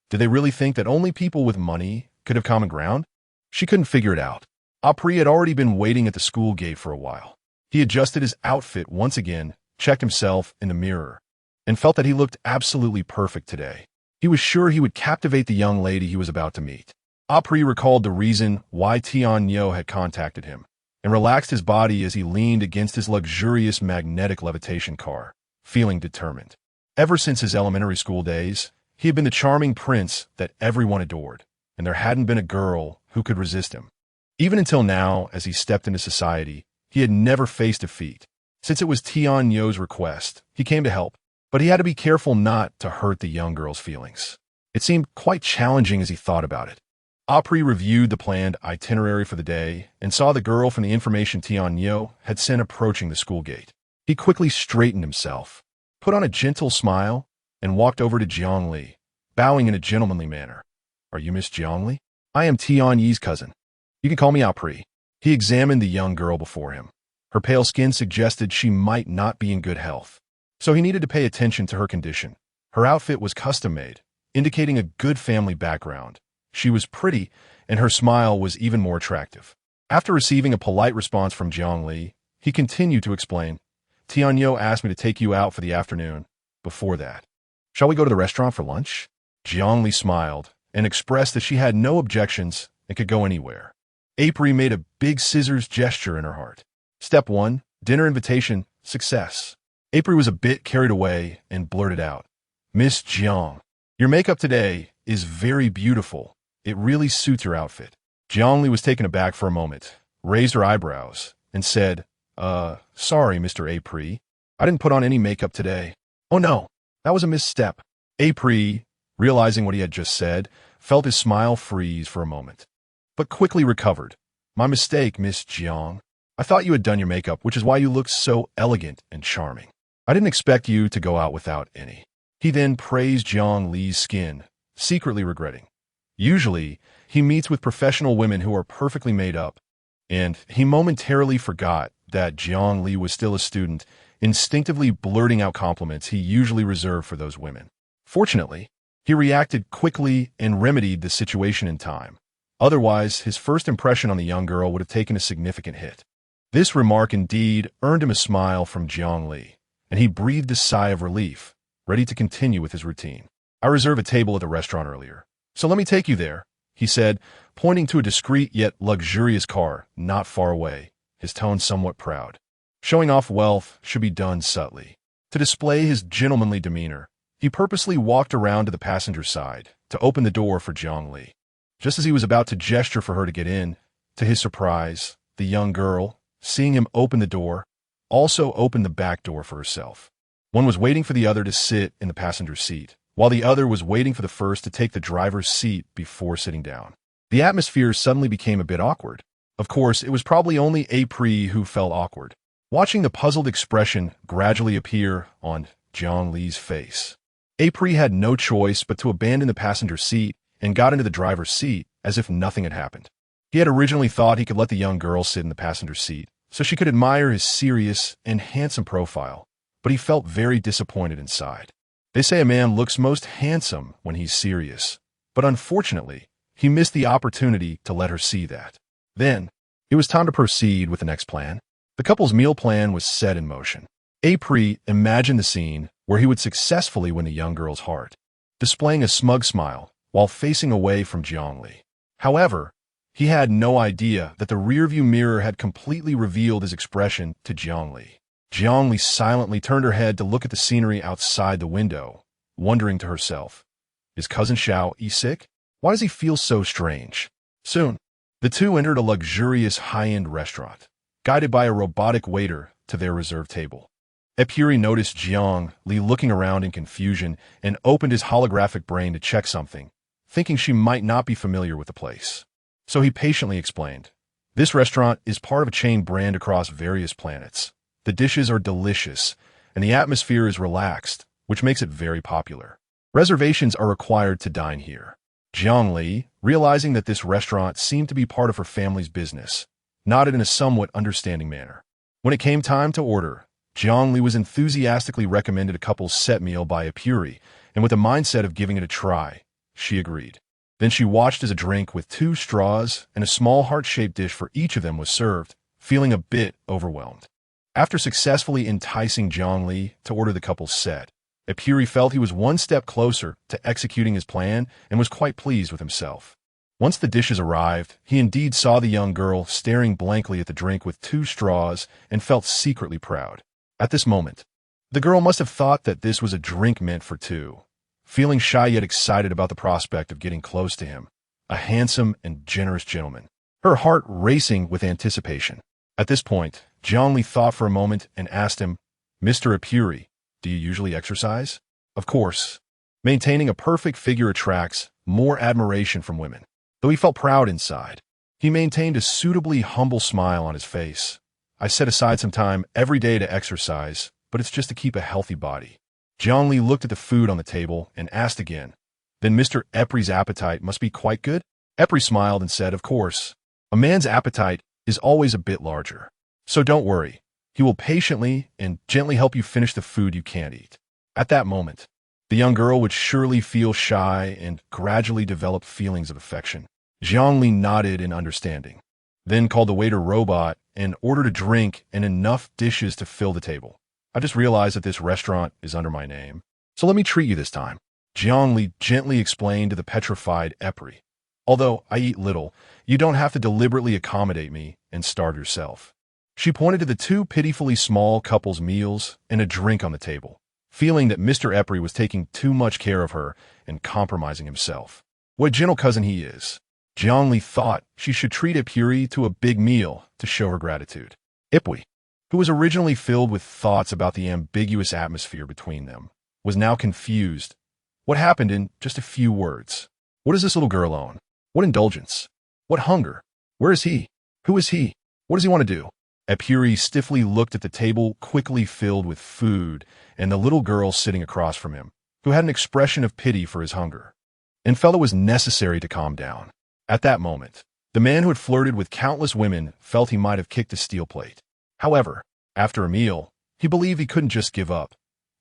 Speaker 1: Did they really think that only people with money could have common ground? She couldn't figure it out. Apri had already been waiting at the school gate for a while. He adjusted his outfit once again, checked himself in the mirror, and felt that he looked absolutely perfect today. He was sure he would captivate the young lady he was about to meet. Apri recalled the reason why Tian had contacted him, and relaxed his body as he leaned against his luxurious magnetic levitation car, feeling determined. Ever since his elementary school days, he had been the charming prince that everyone adored, and there hadn't been a girl who could resist him. Even until now, as he stepped into society, he had never faced defeat. Since it was Tian's request, he came to help, but he had to be careful not to hurt the young girl's feelings. It seemed quite challenging as he thought about it. Apri reviewed the planned itinerary for the day and saw the girl from the information Tian had sent approaching the school gate. He quickly straightened himself, put on a gentle smile, and walked over to Jiangli, bowing in a gentlemanly manner. "Are you Miss Jiangli? I am Tian's cousin. You can call me Apri." He examined the young girl before him. Her pale skin suggested she might not be in good health, so he needed to pay attention to her condition. Her outfit was custom-made, indicating a good family background. She was pretty, and her smile was even more attractive. After receiving a polite response from Jiangli, he continued to explain, "Tianyo asked me to take you out for the afternoon. Before that, shall we go to the restaurant for lunch?" Jiangli smiled and expressed that she had no objections and could go anywhere. Apri made a big scissors gesture in her heart. Step 1, dinner invitation, success. Apri was a bit carried away and blurted out, "Miss Jiang, your makeup today is very beautiful. It really suits your outfit." Jiangli was taken aback for a moment, raised her eyebrows, and said, Sorry, Mr. Apri. I didn't put on any makeup today." "Oh no, that was a misstep." Apri, realizing what he had just said, felt his smile freeze for a moment, but quickly recovered. "My mistake, Miss Jiang. I thought you had done your makeup, which is why you look so elegant and charming. I didn't expect you to go out without any." He then praised Jiang Li's skin, secretly regretting. Usually, he meets with professional women who are perfectly made up, and he momentarily forgot that Jiang Li was still a student, instinctively blurting out compliments he usually reserved for those women. Fortunately, he reacted quickly and remedied the situation in time. Otherwise, his first impression on the young girl would have taken a significant hit. This remark indeed earned him a smile from Jiang Li, and he breathed a sigh of relief, ready to continue with his routine. "I reserved a table at the restaurant earlier, so let me take you there," he said, pointing to a discreet yet luxurious car not far away, his tone somewhat proud. Showing off wealth should be done subtly. To display his gentlemanly demeanor, he purposely walked around to the passenger side to open the door for Jiang Li. Just as he was about to gesture for her to get in, to his surprise, the young girl, seeing him open the door, also opened the back door for herself. One was waiting for the other to sit in the passenger seat, while the other was waiting for the first to take the driver's seat before sitting down. The atmosphere suddenly became a bit awkward. Of course, it was probably only Apri who felt awkward, watching the puzzled expression gradually appear on Jiang Li's face. Apri had no choice but to abandon the passenger seat and got into the driver's seat as if nothing had happened. He had originally thought he could let the young girl sit in the passenger seat so she could admire his serious and handsome profile, but he felt very disappointed inside. They say a man looks most handsome when he's serious, but unfortunately, he missed the opportunity to let her see that. Then, it was time to proceed with the next plan. The couple's meal plan was set in motion. Apri imagined the scene where he would successfully win the young girl's heart, displaying a smug smile while facing away from Jiang Li. However, he had no idea that the rearview mirror had completely revealed his expression to Jiang Li. Jiang Li silently turned her head to look at the scenery outside the window, wondering to herself, "Is Cousin Xiao Yi sick? Why does he feel so strange?" Soon, the two entered a luxurious high-end restaurant, guided by a robotic waiter to their reserved table. Apri noticed Jiang Li looking around in confusion and opened his holographic brain to check something, thinking she might not be familiar with the place. So he patiently explained, "This restaurant is part of a chain brand across various planets. The dishes are delicious, and the atmosphere is relaxed, which makes it very popular. Reservations are required to dine here." Jiang Li, realizing that this restaurant seemed to be part of her family's business, nodded in a somewhat understanding manner. When it came time to order, Jiang Li was enthusiastically recommended a couple's set meal by Apri, and with the mindset of giving it a try, she agreed. Then she watched as a drink with 2 straws and a small heart-shaped dish for each of them was served, feeling a bit overwhelmed. After successfully enticing Zhongli to order the couple's set, Epuri felt he was one step closer to executing his plan and was quite pleased with himself. Once the dishes arrived, he indeed saw the young girl staring blankly at the drink with 2 straws and felt secretly proud. At this moment, the girl must have thought that this was a drink meant for 2. Feeling shy yet excited about the prospect of getting close to him, a handsome and generous gentleman, her heart racing with anticipation. At this point, Zhongli thought for a moment and asked him, "Mr. Epuri, do you usually exercise?" Of course, maintaining a perfect figure attracts more admiration from women. Though he felt proud inside, he maintained a suitably humble smile on his face. "I set aside some time every day to exercise, but it's just to keep a healthy body." Zhongli looked at the food on the table and asked again, "Then Mr. Epuri's appetite must be quite good?" Epuri smiled and said, "Of course. A man's appetite is always a bit larger. So don't worry. He will patiently and gently help you finish the food you can't eat." At that moment, the young girl would surely feel shy and gradually develop feelings of affection. Zhongli nodded in understanding, then called the waiter robot and ordered a drink and enough dishes to fill the table. "I just realized that this restaurant is under my name, so let me treat you this time," Zhongli gently explained to the petrified Epuri. "Although I eat little, you don't have to deliberately accommodate me and starve yourself." She pointed to the 2 pitifully small couple's meals and a drink on the table, feeling that Mr. Epuri was taking too much care of her and compromising himself. What a gentle cousin he is. Zhongli thought she should treat Epuri to a big meal to show her gratitude. Epuri, who was originally filled with thoughts about the ambiguous atmosphere between them, was now confused. What happened in just a few words? What does this little girl own? What indulgence? What hunger? Where is he? Who is he? What does he want to do? Epuri stiffly looked at the table quickly filled with food and the little girl sitting across from him, who had an expression of pity for his hunger, and felt it was necessary to calm down. At that moment, the man who had flirted with countless women felt he might have kicked a steel plate. However, after a meal, he believed he couldn't just give up.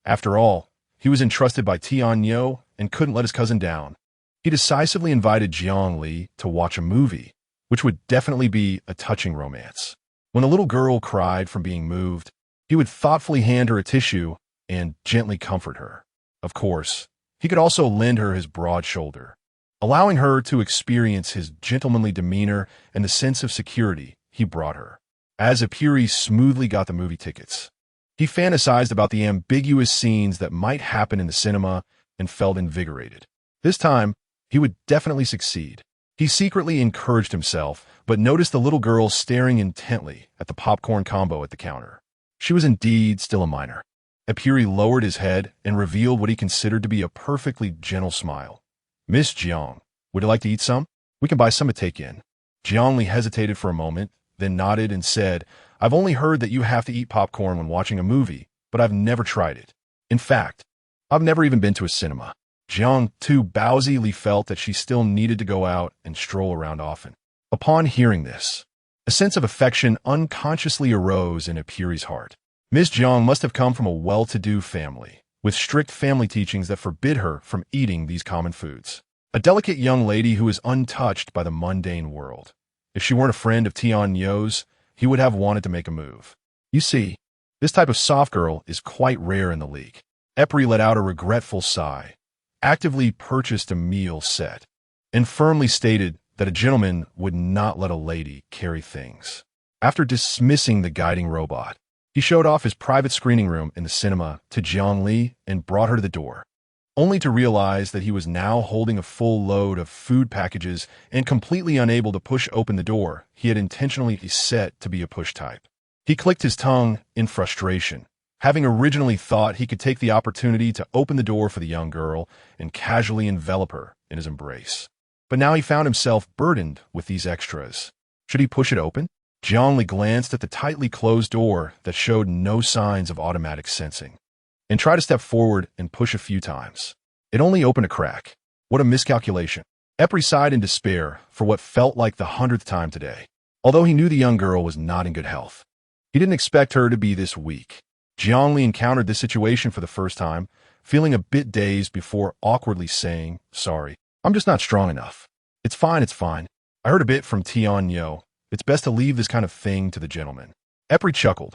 Speaker 1: After all, he was entrusted by Tianyo and couldn't let his cousin down. He decisively invited Zhongli to watch a movie, which would definitely be a touching romance. When the little girl cried from being moved, he would thoughtfully hand her a tissue and gently comfort her. Of course, he could also lend her his broad shoulder, allowing her to experience his gentlemanly demeanor and the sense of security he brought her. As Epuri smoothly got the movie tickets, he fantasized about the ambiguous scenes that might happen in the cinema and felt invigorated. This time, he would definitely succeed. He secretly encouraged himself, but noticed the little girl staring intently at the popcorn combo at the counter. She was indeed still a minor. Epuri lowered his head and revealed what he considered to be a perfectly gentle smile. "Miss Jiang, would you like to eat some? We can buy some to take in." Jiangli hesitated for a moment, then nodded and said, "I've only heard that you have to eat popcorn when watching a movie, but I've never tried it. In fact, I've never even been to a cinema." Jiang, too, bowsily felt that she still needed to go out and stroll around often. Upon hearing this, a sense of affection unconsciously arose in Epuri's heart. Miss Jiang must have come from a well-to-do family, with strict family teachings that forbid her from eating these common foods. A delicate young lady who is untouched by the mundane world. If she weren't a friend of Tianyo's, he would have wanted to make a move. You see, this type of soft girl is quite rare in the league. Epuri let out a regretful sigh, actively purchased a meal set, and firmly stated that a gentleman would not let a lady carry things. After dismissing the guiding robot, he showed off his private screening room in the cinema to Zhongli and brought her to the door, only to realize that he was now holding a full load of food packages and completely unable to push open the door he had intentionally set to be a push type. He clicked his tongue in frustration, having originally thought he could take the opportunity to open the door for the young girl and casually envelop her in his embrace. But now he found himself burdened with these extras. Should he push it open? Zhongli glanced at the tightly closed door that showed no signs of automatic sensing, and tried to step forward and push a few times. It only opened a crack. What a miscalculation. Epuri sighed in despair for what felt like the 100th time today. Although he knew the young girl was not in good health, he didn't expect her to be this weak. Zhongli encountered this situation for the first time, feeling a bit dazed before awkwardly saying, "Sorry, I'm just not strong enough. It's fine, it's fine. I heard a bit from Tion Yo. It's best to leave this kind of thing to the gentleman. Epri chuckled,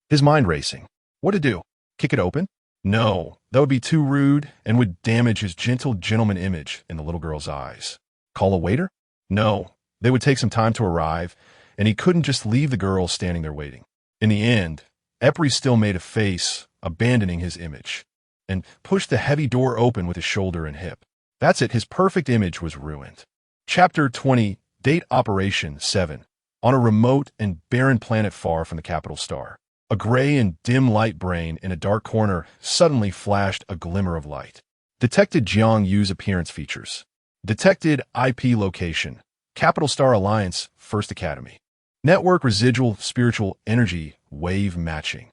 Speaker 1: his mind racing. What to do? Kick it open? No, that would be too rude and would damage his gentle gentleman image in the little girl's eyes. Call a waiter? No, they would take some time to arrive, and he couldn't just leave the girl standing there waiting. In the end, Epri still made a face, abandoning his image, and pushed the heavy door open with his shoulder and hip. That's it, his perfect image was ruined. Chapter 20, Date Operation 7. On a remote and barren planet far from the capital star, a gray and dim light brain in a dark corner suddenly flashed a glimmer of light. Detected Jiang Yu's appearance features. Detected IP location. Capital Star Alliance, First Academy. Network residual spiritual energy wave matching.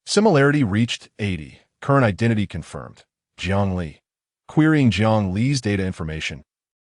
Speaker 1: Similarity reached 80. Current identity confirmed. Jiang Li. Querying Jiang Li's data information.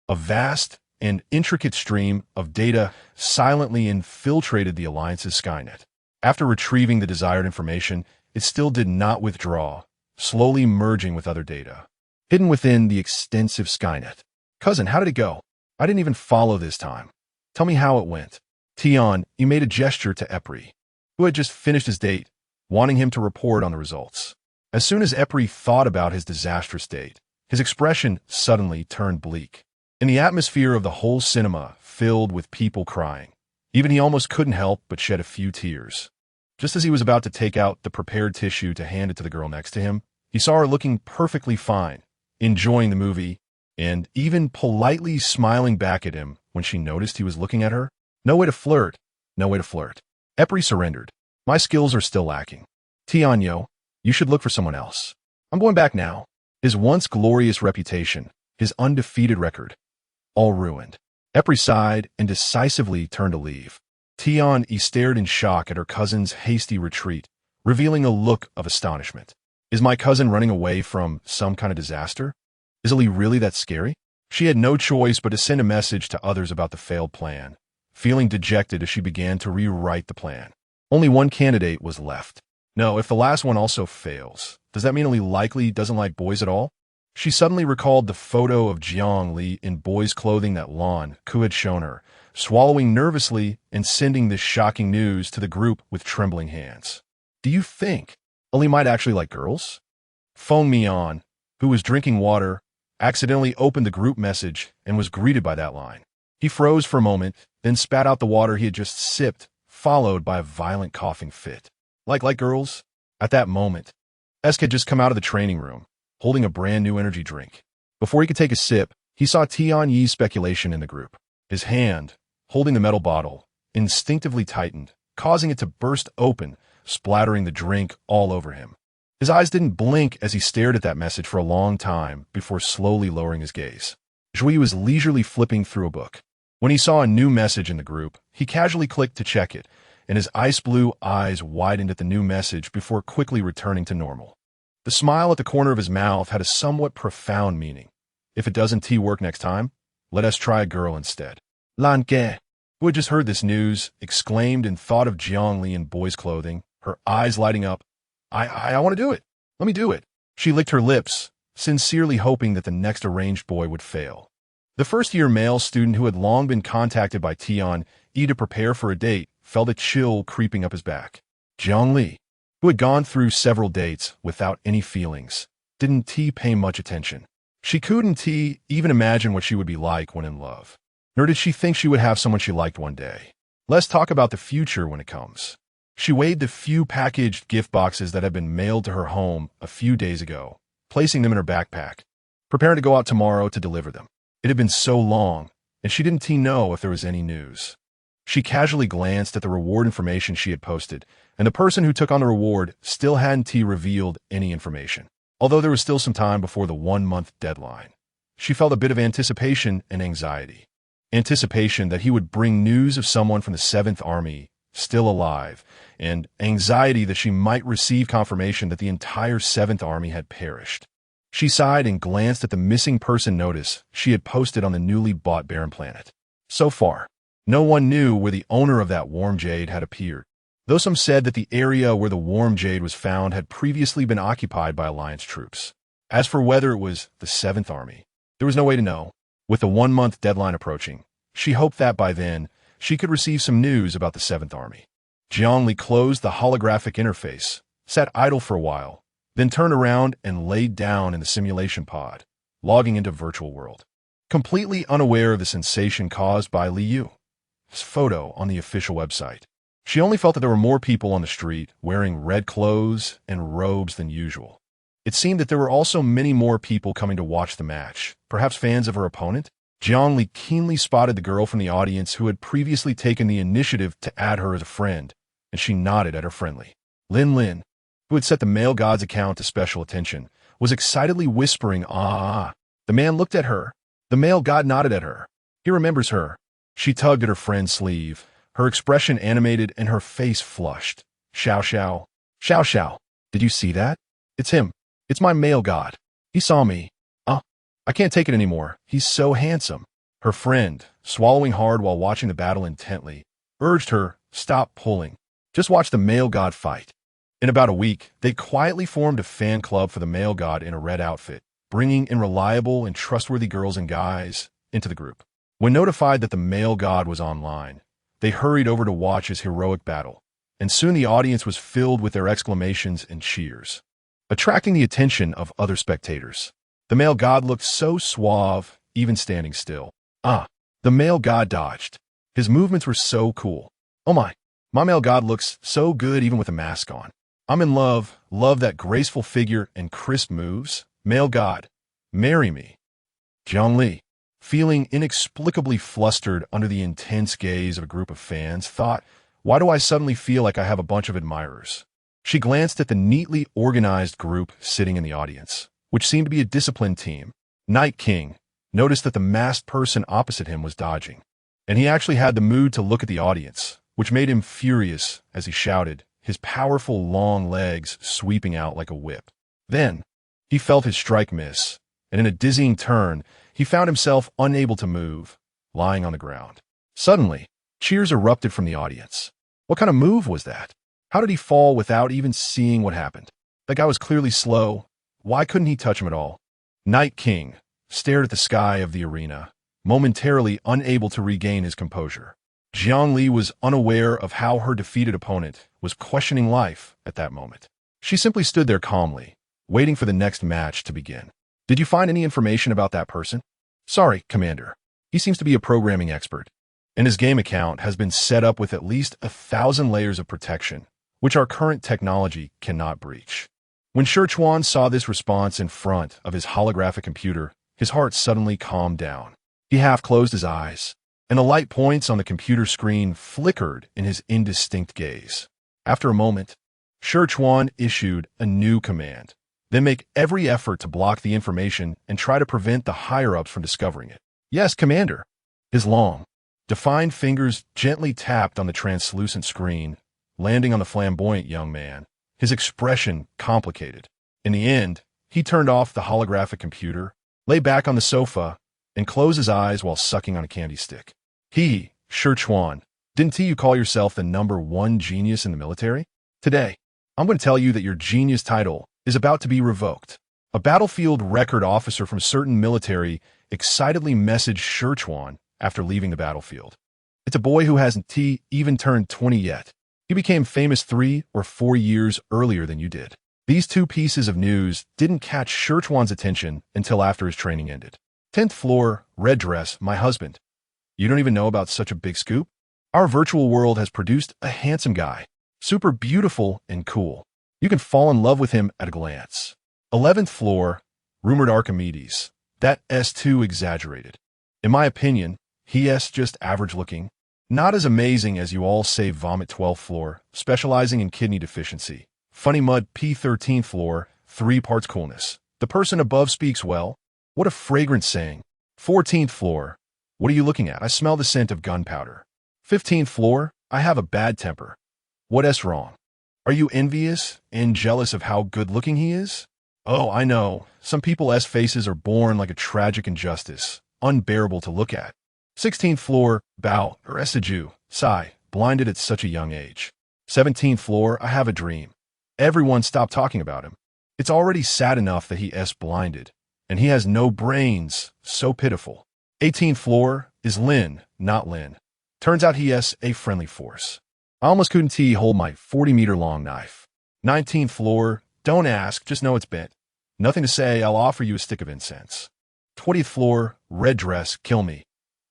Speaker 1: A vast and intricate stream of data silently infiltrated the Alliance's Skynet. After retrieving the desired information, it still did not withdraw, slowly merging with other data, hidden within the extensive Skynet. Cousin, how did it go? I didn't even follow this time. Tell me how it went. Tion, you made a gesture to Epri, who had just finished his date, wanting him to report on the results. As soon as Epri thought about his disastrous date, his expression suddenly turned bleak. In the atmosphere of the whole cinema filled with people crying, even he almost couldn't help but shed a few tears. Just as he was about to take out the prepared tissue to hand it to the girl next to him, he saw her looking perfectly fine, enjoying the movie, and even politely smiling back at him when she noticed he was looking at her. No way to flirt. No way to flirt. Epri surrendered. My skills are still lacking. Tion Yo, you should look for someone else. I'm going back now. His once glorious reputation, his undefeated record, all ruined. Epri sighed and decisively turned to leave. Tion Yi stared in shock at her cousin's hasty retreat, revealing a look of astonishment. Is my cousin running away from some kind of disaster? Is Li really that scary? She had no choice but to send a message to others about the failed plan, feeling dejected as she began to rewrite the plan. Only one candidate was left. No, if the last one also fails, does that mean Li likely doesn't like boys at all? She suddenly recalled the photo of Jiang Li in boys' clothing that Lan Ku had shown her, swallowing nervously and sending this shocking news to the group with trembling hands. Do you think Li might actually like girls? Feng Mian, who was drinking water, accidentally opened the group message and was greeted by that line. He froze for a moment, then spat out the water he had just sipped, followed by a violent coughing fit. Like girls? At that moment, Esk had just come out of the training room, holding a brand new energy drink. Before he could take a sip, he saw Tion Yi's speculation in the group. His hand, holding the metal bottle, instinctively tightened, causing it to burst open, splattering the drink all over him. His eyes didn't blink as he stared at that message for a long time before slowly lowering his gaze. Zhui was leisurely flipping through a book. When he saw a new message in the group, he casually clicked to check it, and his ice blue eyes widened at the new message before quickly returning to normal. The smile at the corner of his mouth had a somewhat profound meaning. If it doesn't work next time, let us try a girl instead. Lan Ke, who had just heard this news, exclaimed and thought of Jiang Li in boy's clothing, her eyes lighting up. I want to do it. Let me do it. She licked her lips, sincerely hoping that the next arranged boy would fail. The first-year male student who had long been contacted by Tion Yi to prepare for a date felt a chill creeping up his back. Jiang Li, who had gone through several dates without any feelings, didn't pay much attention. She couldn't even imagine what she would be like when in love. Nor did she think she would have someone she liked one day. Let's talk about the future when it comes. She weighed the few packaged gift boxes that had been mailed to her home a few days ago, placing them in her backpack, preparing to go out tomorrow to deliver them. It had been so long, and she didn't know if there was any news. She casually glanced at the reward information she had posted, and the person who took on the reward still hadn't revealed any information. Although there was still some time before the 1-month deadline, she felt a bit of anticipation and anxiety. Anticipation that he would bring news of someone from the 7th Army still alive, and anxiety that she might receive confirmation that the entire 7th Army had perished. She sighed and glanced at the missing person notice she had posted on the newly bought barren planet. So far, no one knew where the owner of that warm jade had appeared, though some said that the area where the warm jade was found had previously been occupied by Alliance troops. As for whether it was the 7th Army, there was no way to know. With the 1-month deadline approaching, she hoped that by then, she could receive some news about the 7th Army. Jiangli closed the holographic interface, sat idle for a while, then turned around and laid down in the simulation pod, logging into virtual world. Completely unaware of the sensation caused by Li Yu's photo on the official website, she only felt that there were more people on the street wearing red clothes and robes than usual. It seemed that there were also many more people coming to watch the match, perhaps fans of her opponent. Jiangli keenly spotted the girl from the audience who had previously taken the initiative to add her as a friend, and she nodded at her friendly. Lin, who had set the male god's account to special attention, was excitedly whispering, "Ah." The man looked at her. The male god nodded at her. He remembers her. She tugged at her friend's sleeve, her expression animated and her face flushed. Xiao. Did you see that? It's him. It's my male god. He saw me. I can't take it anymore. He's so handsome. Her friend, swallowing hard while watching the battle intently, urged her, stop pulling. Just watch the male god fight. In about a week, they quietly formed a fan club for the male god in a red outfit, bringing in reliable and trustworthy girls and guys into the group. When notified that the male god was online, they hurried over to watch his heroic battle, and soon the audience was filled with their exclamations and cheers, attracting the attention of other spectators. The male god looked so suave, even standing still. The male god dodged. His movements were so cool. Oh my male god looks so good even with a mask on. I'm in love that graceful figure and crisp moves. Male god, marry me. Jiangli, feeling inexplicably flustered under the intense gaze of a group of fans, thought, why do I suddenly feel like I have a bunch of admirers? She glanced at the neatly organized group sitting in the audience, which seemed to be a disciplined team. Night King noticed that the masked person opposite him was dodging, and he actually had the mood to look at the audience, which made him furious as he shouted, his powerful long legs sweeping out like a whip. Then, he felt his strike miss, and in a dizzying turn, he found himself unable to move, lying on the ground. Suddenly, cheers erupted from the audience. What kind of move was that? How did he fall without even seeing what happened? That guy was clearly slow. Why couldn't he touch him at all? Night King stared at the sky of the arena, momentarily unable to regain his composure. Jiangli was unaware of how her defeated opponent was questioning life at that moment. She simply stood there calmly, waiting for the next match to begin. Did you find any information about that person? Sorry, Commander. He seems to be a programming expert, and his game account has been set up with at least 1,000 layers of protection, which our current technology cannot breach. When Sherchuan saw this response in front of his holographic computer, his heart suddenly calmed down. He half closed his eyes, and the light points on the computer screen flickered in his indistinct gaze. After a moment, Sherchuan issued a new command. Then make every effort to block the information and try to prevent the higher-ups from discovering it. Yes, Commander. His long, defined fingers gently tapped on the translucent screen, landing on the flamboyant young man, his expression complicated. In the end, he turned off the holographic computer, lay back on the sofa, and closed his eyes while sucking on a candy stick. Sherchuan, didn't you call yourself the #1 genius in the military? Today, I'm going to tell you that your genius title is about to be revoked. A battlefield record officer from certain military excitedly messaged Sherchuan after leaving the battlefield. It's a boy who hasn't even turned 20 yet. He became famous 3 or 4 years earlier than you did. These two pieces of news didn't catch Sherchuan's attention until after his training ended. 10th floor, red dress, my husband. You don't even know about such a big scoop? Our virtual world has produced a handsome guy, super beautiful and cool. You can fall in love with him at a glance. 11th floor, rumored Archimedes. That's too exaggerated. In my opinion, he's just average looking. Not as amazing as you all say vomit 12th floor, specializing in kidney deficiency. Funny mud P 13th floor, 3 parts coolness. The person above speaks well. What a fragrant saying. 14th floor. What are you looking at? I smell the scent of gunpowder. 15th floor. I have a bad temper. What's wrong? Are you envious and jealous of how good-looking he is? Oh, I know. Some people's faces are born like a tragic injustice, unbearable to look at. 16th floor, Bao, or Esaju, Sai, blinded at such a young age. 17th floor, I have a dream. Everyone stop talking about him. It's already sad enough that he is blinded, and he has no brains, so pitiful. 18th floor is Lin, not Lin. Turns out he is a friendly force. I almost couldn't hold my 40-meter-long knife. 19th floor, don't ask, just know it's bent. Nothing to say, I'll offer you a stick of incense. 20th floor, red dress, kill me.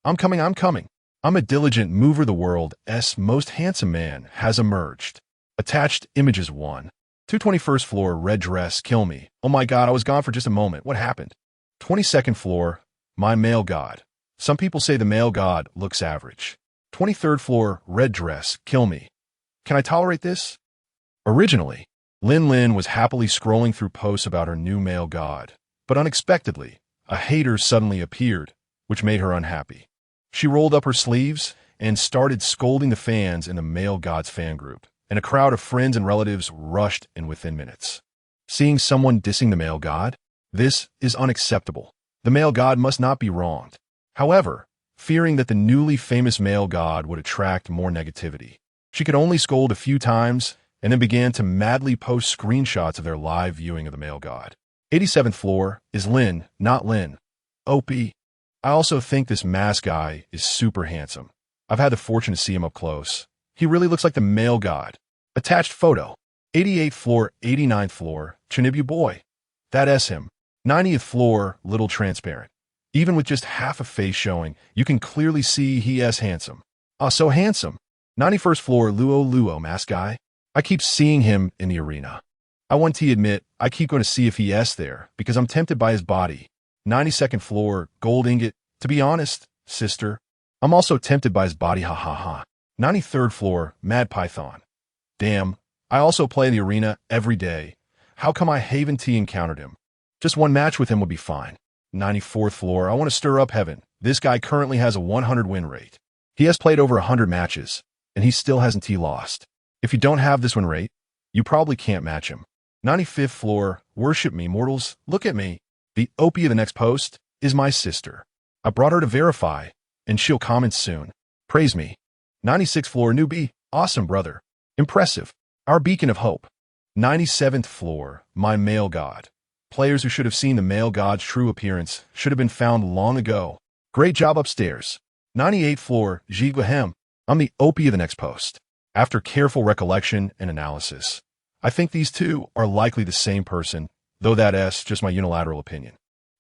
Speaker 1: I'm coming. I'm a diligent mover. The world's most handsome man has emerged. Attached images 1. 221st floor, red dress, kill me. Oh my god, I was gone for just a moment. What happened? 22nd floor, my male god. Some people say the male god looks average. 23rd floor, red dress, kill me. Can I tolerate this? Originally, Lin was happily scrolling through posts about her new male god, but unexpectedly, a hater suddenly appeared, which made her unhappy. She rolled up her sleeves and started scolding the fans in the male god's fan group, and a crowd of friends and relatives rushed in within minutes. Seeing someone dissing the male god? This is unacceptable. The male god must not be wronged. However, fearing that the newly famous male god would attract more negativity, she could only scold a few times and then began to madly post screenshots of their live viewing of the male god. 87th floor is Lin, not Lin. OP. I also think this mask guy is super handsome. I've had the fortune to see him up close. He really looks like the male god. Attached photo. 88th floor, 89th floor, Chinibu boy. That's him. 90th floor, little transparent. Even with just half a face showing, you can clearly see he is handsome. So handsome. 91st floor, Luo mask guy. I keep seeing him in the arena. I want to admit, I keep going to see if he is there, because I'm tempted by his body. 92nd floor, gold ingot. To be honest, sister, I'm also tempted by his body, ha ha ha. 93rd floor, Mad Python. Damn, I also play the arena every day. How come I haven't encountered him? Just one match with him would be fine. 94th floor, I want to stir up heaven. This guy currently has a 100 win rate. He has played over 100 matches, and he still hasn't lost. If you don't have this win rate, you probably can't match him. 95th floor, worship me, mortals, look at me. The OP of the next post is my sister. I brought her to verify, and she'll comment soon. Praise me. 96th floor, newbie, awesome brother. Impressive. Our beacon of hope. 97th floor, my male god. Players who should have seen the male god's true appearance should have been found long ago. Great job upstairs. 98th floor, Jigwahem. I'm the OP of the next post. After careful recollection and analysis, I think these two are likely the same person, though that's just my unilateral opinion.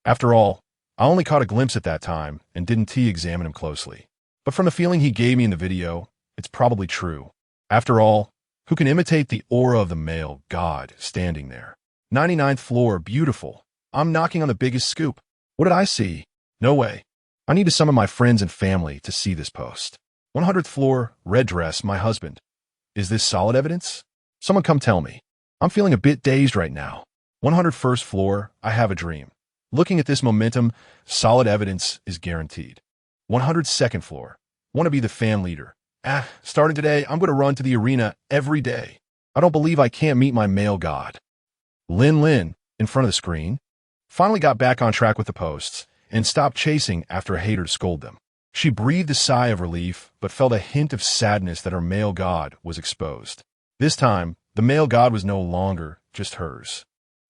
Speaker 1: After all, I only caught a glimpse at that time and didn't examine him closely. But from the feeling he gave me in the video, it's probably true. After all, who can imitate the aura of the male god standing there? 99th floor, beautiful. I'm knocking on the biggest scoop. What did I see? No way. I need to summon my friends and family to see this post. 100th floor, red dress, my husband. Is this solid evidence? Someone come tell me. I'm feeling a bit dazed right now. 101st floor, I have a dream. Looking at this momentum, solid evidence is guaranteed. 102nd floor, want to be the fan leader. Starting today, I'm going to run to the arena every day. I don't believe I can't meet my male god. Lin, in front of the screen, finally got back on track with the posts and stopped chasing after a hater scolded them. She breathed a sigh of relief, but felt a hint of sadness that her male god was exposed. This time, the male god was no longer just hers.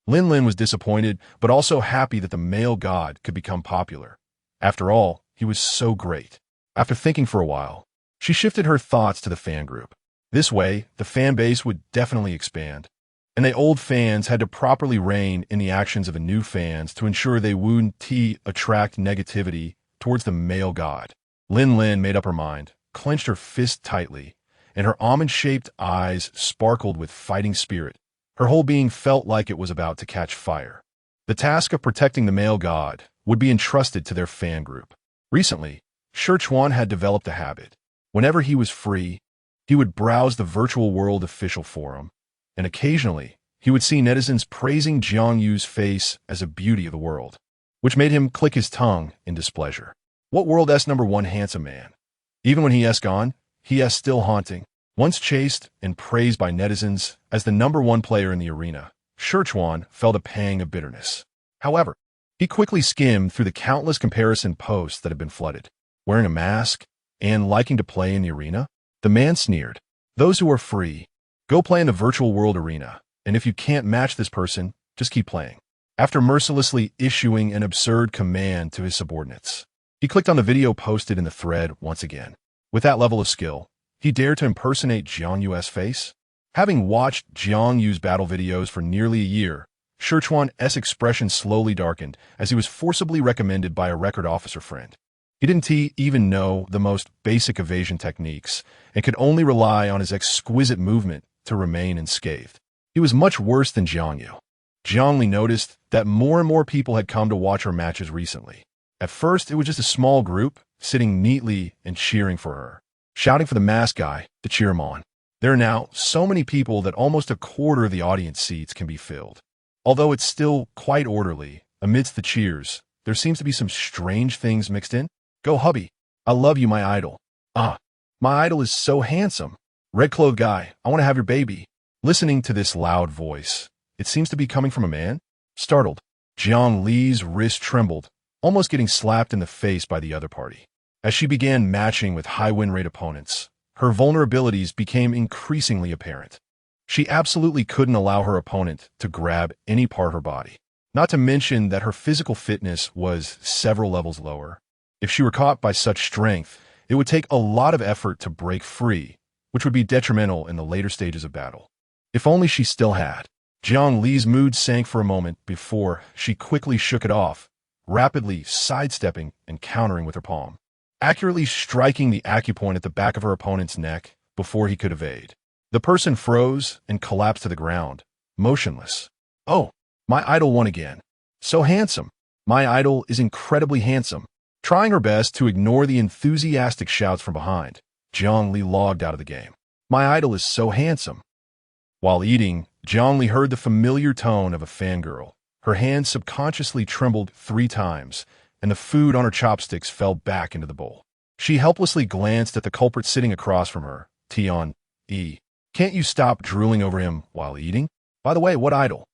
Speaker 1: Lin was disappointed, but also happy that the male god could become popular. After all, he was so great. After thinking for a while, she shifted her thoughts to the fan group. This way, the fan base would definitely expand, and the old fans had to properly rein in the actions of the new fans to ensure they wouldn't attract negativity towards the male god. Lin made up her mind, clenched her fist tightly, and her almond-shaped eyes sparkled with fighting spirit. Her whole being felt like it was about to catch fire. The task of protecting the male god would be entrusted to their fan group. Recently, Scherchuan had developed a habit. Whenever he was free, he would browse the virtual world official forum, and occasionally, he would see netizens praising Jiang Yu's face as a beauty of the world, which made him click his tongue in displeasure. What world's #1 handsome man? Even when he is gone, he is still haunting. Once chased and praised by netizens as the #1 player in the arena, Scherchuan felt a pang of bitterness. However, he quickly skimmed through the countless comparison posts that had been flooded. Wearing a mask and liking to play in the arena, the man sneered. Those who are free, go play in the virtual world arena, and if you can't match this person, just keep playing. After mercilessly issuing an absurd command to his subordinates, He clicked on the video posted in the thread once again. With that level of skill, he dared to impersonate Jiang Yu's face? Having watched Jiang Yu's battle videos for nearly a year, Sichuan's expression slowly darkened as he was forcibly recommended by a record officer friend. He didn't even know the most basic evasion techniques and could only rely on his exquisite movement to remain unscathed. He was much worse than Jiang Yu. Jiang Li noticed that more and more people had come to watch her matches recently. At first, it was just a small group, sitting neatly and cheering for her, shouting for the masked guy to cheer him on. There are now so many people that almost a quarter of the audience seats can be filled. Although it's still quite orderly, amidst the cheers, there seems to be some strange things mixed in. Go hubby. I love you, my idol. Ah, my idol is so handsome. Red-clothed guy, I want to have your baby. Listening to this loud voice, it seems to be coming from a man. Startled, Jiang Li's wrist trembled, almost getting slapped in the face by the other party. As she began matching with high win rate opponents, her vulnerabilities became increasingly apparent. She absolutely couldn't allow her opponent to grab any part of her body. Not to mention that her physical fitness was several levels lower. If she were caught by such strength, it would take a lot of effort to break free, which would be detrimental in the later stages of battle. If only she still had. Jiang Li's mood sank for a moment before she quickly shook it off, rapidly sidestepping and countering with her palm, accurately striking the acupoint at the back of her opponent's neck before he could evade. The person froze and collapsed to the ground, motionless. Oh, my idol won again. So handsome. My idol is incredibly handsome. Trying her best to ignore the enthusiastic shouts from behind, Jiang Li logged out of the game. My idol is so handsome. While eating, Jiang Li heard the familiar tone of a fangirl. Her hands subconsciously trembled 3 times, and the food on her chopsticks fell back into the bowl. She helplessly glanced at the culprit sitting across from her, Tian-E. Can't you stop drooling over him while eating? By the way, what idol?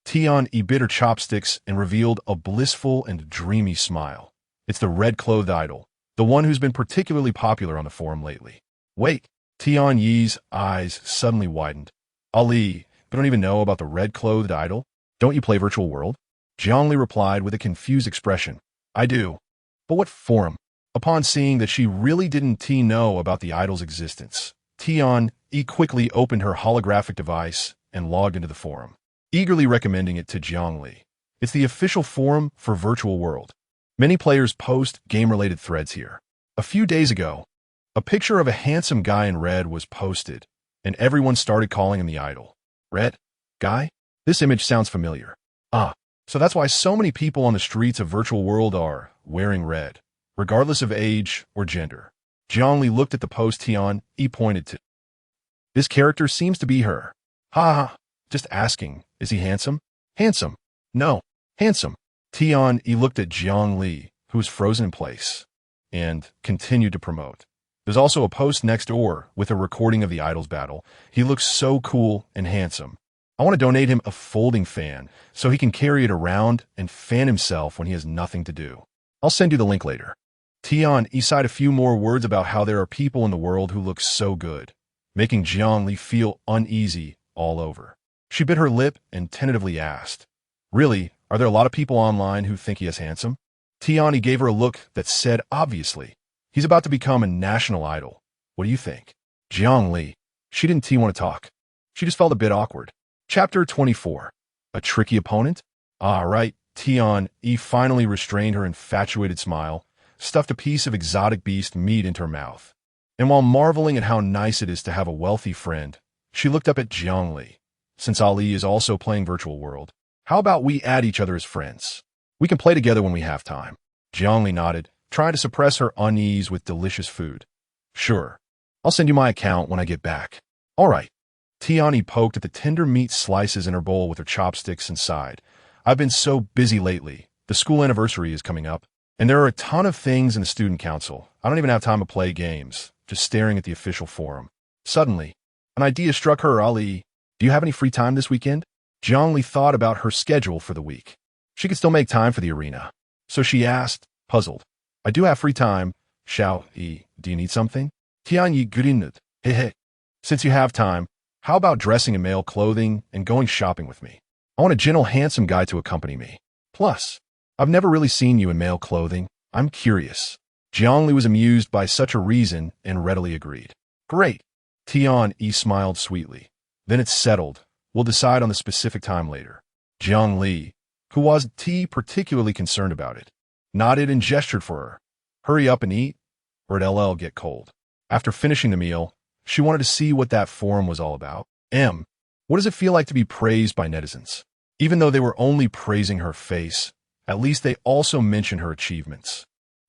Speaker 1: Tian-E bit her chopsticks and revealed a blissful and dreamy smile. It's the red-clothed idol, the one who's been particularly popular on the forum lately. Wait, Tian-Yi's eyes suddenly widened. Ali, you don't even know about the red-clothed idol? Don't you play Virtual World? Jiang Li replied with a confused expression. I do. But what forum? Upon seeing that she really didn't know about the idol's existence, Tian-E quickly opened her holographic device and logged into the forum, eagerly recommending it to Jiang Li. It's the official forum for Virtual World. Many players post game-related threads here. A few days ago, a picture of a handsome guy in red was posted, and everyone started calling him the idol. Red? Guy? This image sounds familiar. Ah, so that's why so many people on the streets of Virtual World are wearing red, regardless of age or gender. Jiang Li looked at the post Tian-E pointed to. This character seems to be her. Ha ha, just asking, is he handsome? Handsome. No, handsome. Tian-E looked at Jiang Li, who was frozen in place, and continued to promote. There's also a post next door with a recording of the idol's battle. He looks so cool and handsome. I want to donate him a folding fan so he can carry it around and fan himself when he has nothing to do. I'll send you the link later. Tian-E sighed a few more words about how there are people in the world who look so good, making Jiang Li feel uneasy all over. She bit her lip and tentatively asked, Really, are there a lot of people online who think he is handsome? Tian-E gave her a look that said obviously, he's about to become a national idol. What do you think? Jiang Li. She didn't want to talk. She just felt a bit awkward. Chapter 24. A tricky opponent? Ah, right. Tian-E finally restrained her infatuated smile, stuffed a piece of exotic beast meat into her mouth. And while marveling at how nice it is to have a wealthy friend, she looked up at Jiang Li. Since Ali is also playing Virtual World, how about we add each other as friends? We can play together when we have time. Jiang Li nodded, trying to suppress her unease with delicious food. Sure. I'll send you my account when I get back. All right. Tian-E poked at the tender meat slices in her bowl with her chopsticks and sighed. I've been so busy lately. The school anniversary is coming up, and there are a ton of things in the student council. I don't even have time to play games, just staring at the official forum. Suddenly, an idea struck her. Ali, do you have any free time this weekend? Jiang Li thought about her schedule for the week. She could still make time for the arena. So she asked, puzzled. I do have free time. Xiao-E, do you need something? Tian-E grinned. Hehe. Since you have time, how about dressing in male clothing and going shopping with me? I want a gentle, handsome guy to accompany me. Plus, I've never really seen you in male clothing. I'm curious. Jiangli was amused by such a reason and readily agreed. Great. Tian-Yi smiled sweetly. Then it's settled. We'll decide on the specific time later. Jiang Li, who wasn't particularly concerned about it, nodded and gestured for her. Hurry up and eat, or it'll get cold. After finishing the meal, she wanted to see what that forum was all about. What does it feel like to be praised by netizens? Even though they were only praising her face, at least they also mentioned her achievements.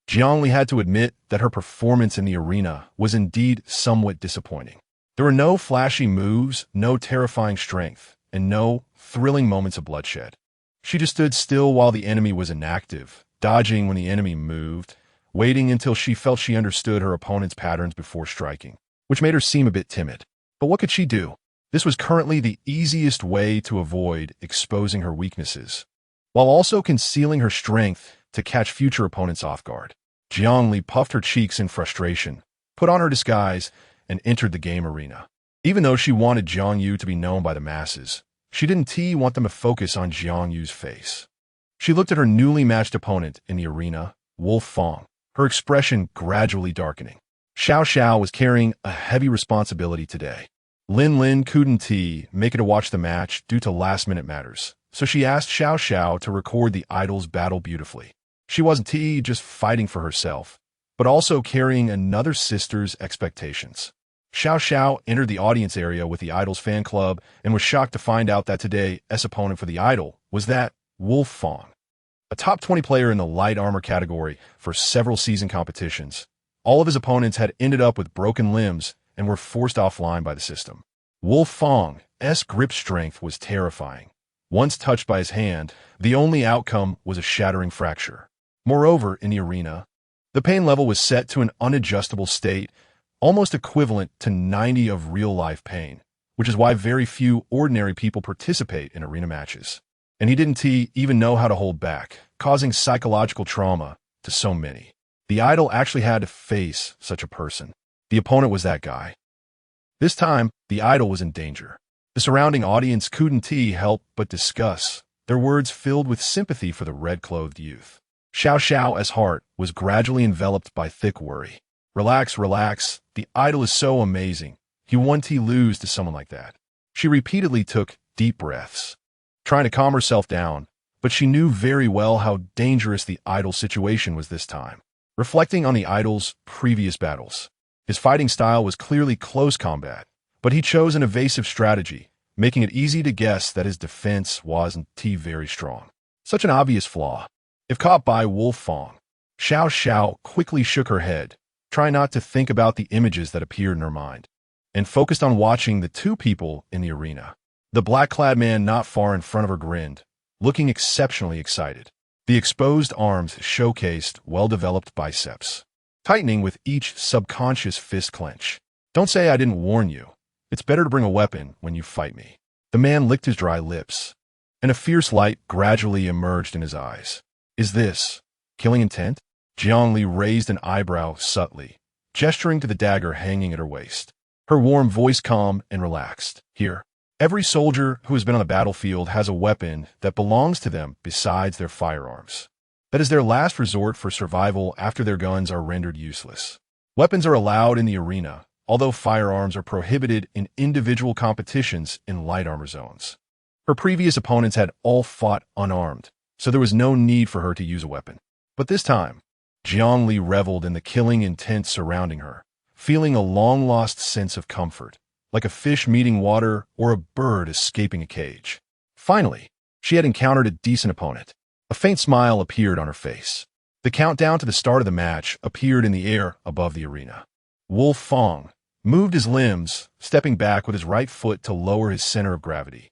Speaker 1: Jiangli had to admit that her performance in the arena was indeed somewhat disappointing. There were no flashy moves, no terrifying strength, and no thrilling moments of bloodshed. She just stood still while the enemy was inactive, dodging when the enemy moved, waiting until she felt she understood her opponent's patterns before striking, which made her seem a bit timid. But what could she do? This was currently the easiest way to avoid exposing her weaknesses, while also concealing her strength to catch future opponents off guard. Jiangli puffed her cheeks in frustration, put on her disguise, and entered the game arena. Even though she wanted Jiang Yu to be known by the masses, she didn't want them to focus on Jiang Yu's face. She looked at her newly matched opponent in the arena, Wolf Fong, her expression gradually darkening. Xiao Xiao was carrying a heavy responsibility today. Lin couldn't make it to watch the match due to last-minute matters, so she asked Xiao Xiao to record the idol's battle beautifully. She wasn't just fighting for herself, but also carrying another sister's expectations. Xiao Xiao entered the audience area with the idol's fan club and was shocked to find out that today's opponent for the idol was that Wolf Fong, a top 20 player in the light armor category for several season competitions. All of his opponents had ended up with broken limbs and were forced offline by the system. Wolf Fong's grip strength was terrifying. Once touched by his hand, the only outcome was a shattering fracture. Moreover, in the arena, the pain level was set to an unadjustable state, almost equivalent to 90 of real-life pain, which is why very few ordinary people participate in arena matches. And he didn't even know how to hold back, causing psychological trauma to so many. The idol actually had to face such a person. The opponent was that guy. This time, the idol was in danger. The surrounding audience couldn't help but discuss, their words filled with sympathy for the red-clothed youth. Xiao Xiao's heart was gradually enveloped by thick worry. Relax, the idol is so amazing. He won't lose to someone like that. She repeatedly took deep breaths, trying to calm herself down, but she knew very well how dangerous the idol's situation was this time. Reflecting on the idol's previous battles, his fighting style was clearly close combat, but he chose an evasive strategy, making it easy to guess that his defense wasn't very strong. Such an obvious flaw. If caught by Wolf Fong, Xiao Xiao quickly shook her head, trying not to think about the images that appeared in her mind, and focused on watching the two people in the arena. The black-clad man not far in front of her grinned, looking exceptionally excited. The exposed arms showcased well-developed biceps, tightening with each subconscious fist clench. Don't say I didn't warn you. It's better to bring a weapon when you fight me. The man licked his dry lips, and a fierce light gradually emerged in his eyes. Is this killing intent? Jiangli raised an eyebrow subtly, gesturing to the dagger hanging at her waist. Her warm voice calm and relaxed. Here, every soldier who has been on the battlefield has a weapon that belongs to them besides their firearms. That is their last resort for survival after their guns are rendered useless. Weapons are allowed in the arena, although firearms are prohibited in individual competitions in light armor zones. Her previous opponents had all fought unarmed, so there was no need for her to use a weapon. But this time, Jiangli reveled in the killing intent surrounding her, feeling a long-lost sense of comfort, like a fish meeting water or a bird escaping a cage. Finally, she had encountered a decent opponent. A faint smile appeared on her face. The countdown to the start of the match appeared in the air above the arena. Wolf Fong moved his limbs, stepping back with his right foot to lower his center of gravity.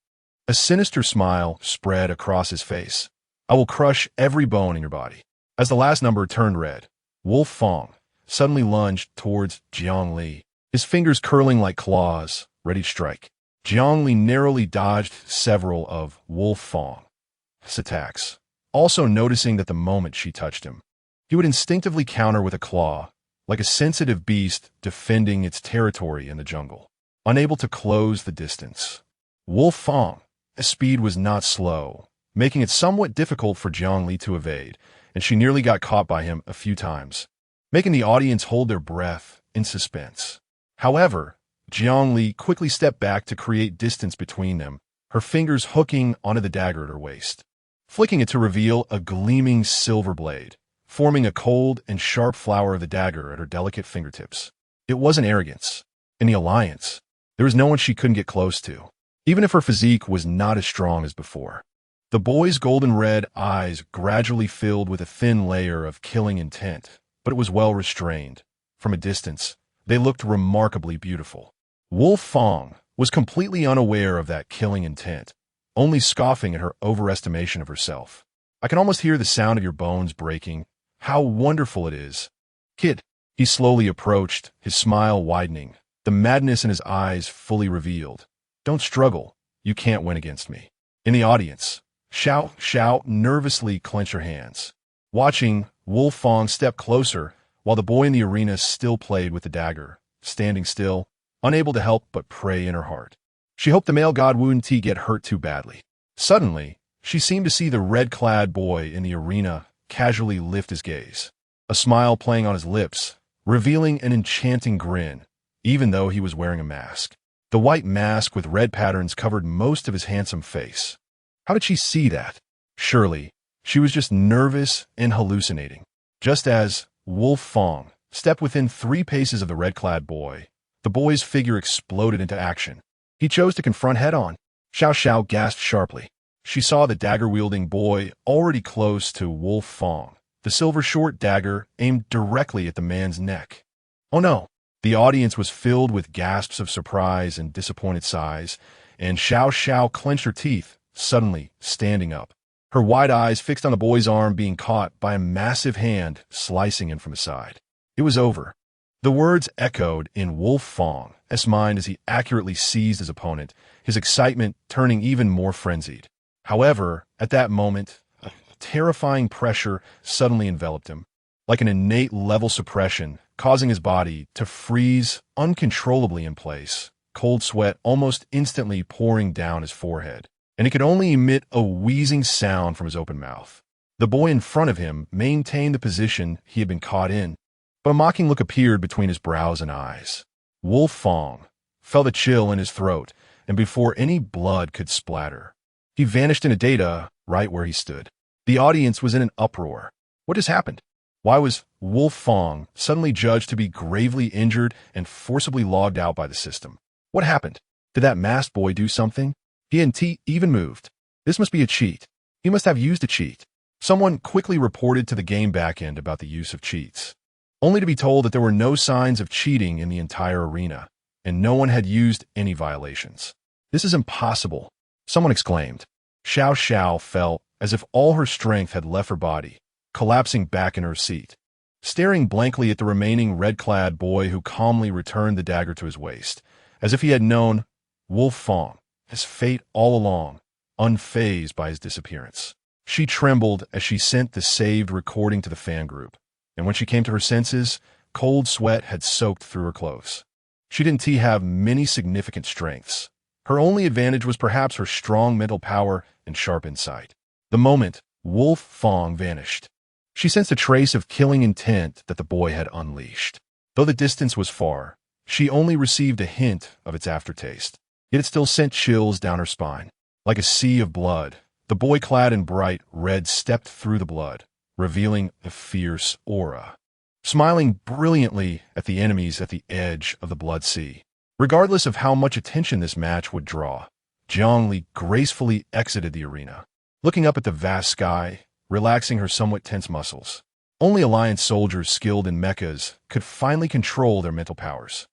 Speaker 1: A sinister smile spread across his face. I will crush every bone in your body. As the last number turned red, Wolf Fong suddenly lunged towards Jiangli, his fingers curling like claws, ready to strike. Jiangli narrowly dodged several of Wolf Fong's attacks, also noticing that the moment she touched him, he would instinctively counter with a claw, like a sensitive beast defending its territory in the jungle. Unable to close the distance, Wolf Fong's speed was not slow, making it somewhat difficult for Jiangli to evade, and she nearly got caught by him a few times, making the audience hold their breath in suspense. However, Jiangli quickly stepped back to create distance between them, her fingers hooking onto the dagger at her waist, flicking it to reveal a gleaming silver blade, forming a cold and sharp flower of the dagger at her delicate fingertips. It wasn't arrogance. In the alliance, there was no one she couldn't get close to, even if her physique was not as strong as before. The boy's golden-red eyes gradually filled with a thin layer of killing intent, but it was well restrained. From a distance, they looked remarkably beautiful. Wolf Fong was completely unaware of that killing intent, only scoffing at her overestimation of herself. I can almost hear the sound of your bones breaking. How wonderful it is. Kid, he slowly approached, his smile widening, the madness in his eyes fully revealed. Don't struggle. You can't win against me. In the audience, Xiao nervously clenched her hands, watching Wolf Fong step closer while the boy in the arena still played with the dagger, standing still, unable to help but pray in her heart. She hoped the male god wouldn't get hurt too badly. Suddenly, she seemed to see the red-clad boy in the arena casually lift his gaze, a smile playing on his lips, revealing an enchanting grin, even though he was wearing a mask. The white mask with red patterns covered most of his handsome face. How did she see that? Surely, she was just nervous and hallucinating. Just as Wolf Fong stepped within 3 paces of the red-clad boy, the boy's figure exploded into action. He chose to confront head-on. Xiao gasped sharply. She saw the dagger-wielding boy already close to Wolf Fong, the silver short dagger aimed directly at the man's neck. Oh no! The audience was filled with gasps of surprise and disappointed sighs, and Xiao clenched her teeth, suddenly standing up, her wide eyes fixed on the boy's arm being caught by a massive hand slicing him from the side. It was over. The words echoed in Wolf Fong's mind as he accurately seized his opponent, his excitement turning even more frenzied. However, at that moment, a terrifying pressure suddenly enveloped him, like an innate level suppression, causing his body to freeze uncontrollably in place, cold sweat almost instantly pouring down his forehead, and he could only emit a wheezing sound from his open mouth. The boy in front of him maintained the position he had been caught in, but a mocking look appeared between his brows and eyes. Wolf Fong felt a chill in his throat, and before any blood could splatter, he vanished into data right where he stood. The audience was in an uproar. What has happened? Why was Wolf Fong suddenly judged to be gravely injured and forcibly logged out by the system? What happened? Did that masked boy do something? He hadn't even moved. This must be a cheat. He must have used a cheat. Someone quickly reported to the game backend about the use of cheats, only to be told that there were no signs of cheating in the entire arena, and no one had used any violations. This is impossible, someone exclaimed. Xiao felt as if all her strength had left her body, collapsing back in her seat, staring blankly at the remaining red-clad boy who calmly returned the dagger to his waist, as if he had known Wolf Fong, his fate all along, unfazed by his disappearance. She trembled as she sent the saved recording to the fan group, and when she came to her senses, cold sweat had soaked through her clothes. She didn't have many significant strengths. Her only advantage was perhaps her strong mental power and sharp insight. The moment Wolf Fong vanished, she sensed a trace of killing intent that the boy had unleashed. Though the distance was far, she only received a hint of its aftertaste. Yet it still sent chills down her spine. Like a sea of blood, the boy clad in bright red stepped through the blood, revealing a fierce aura, smiling brilliantly at the enemies at the edge of the blood sea. Regardless of how much attention this match would draw, Jiangli gracefully exited the arena, looking up at the vast sky, relaxing her somewhat tense muscles. Only Alliance soldiers skilled in mechas could finally control their mental powers.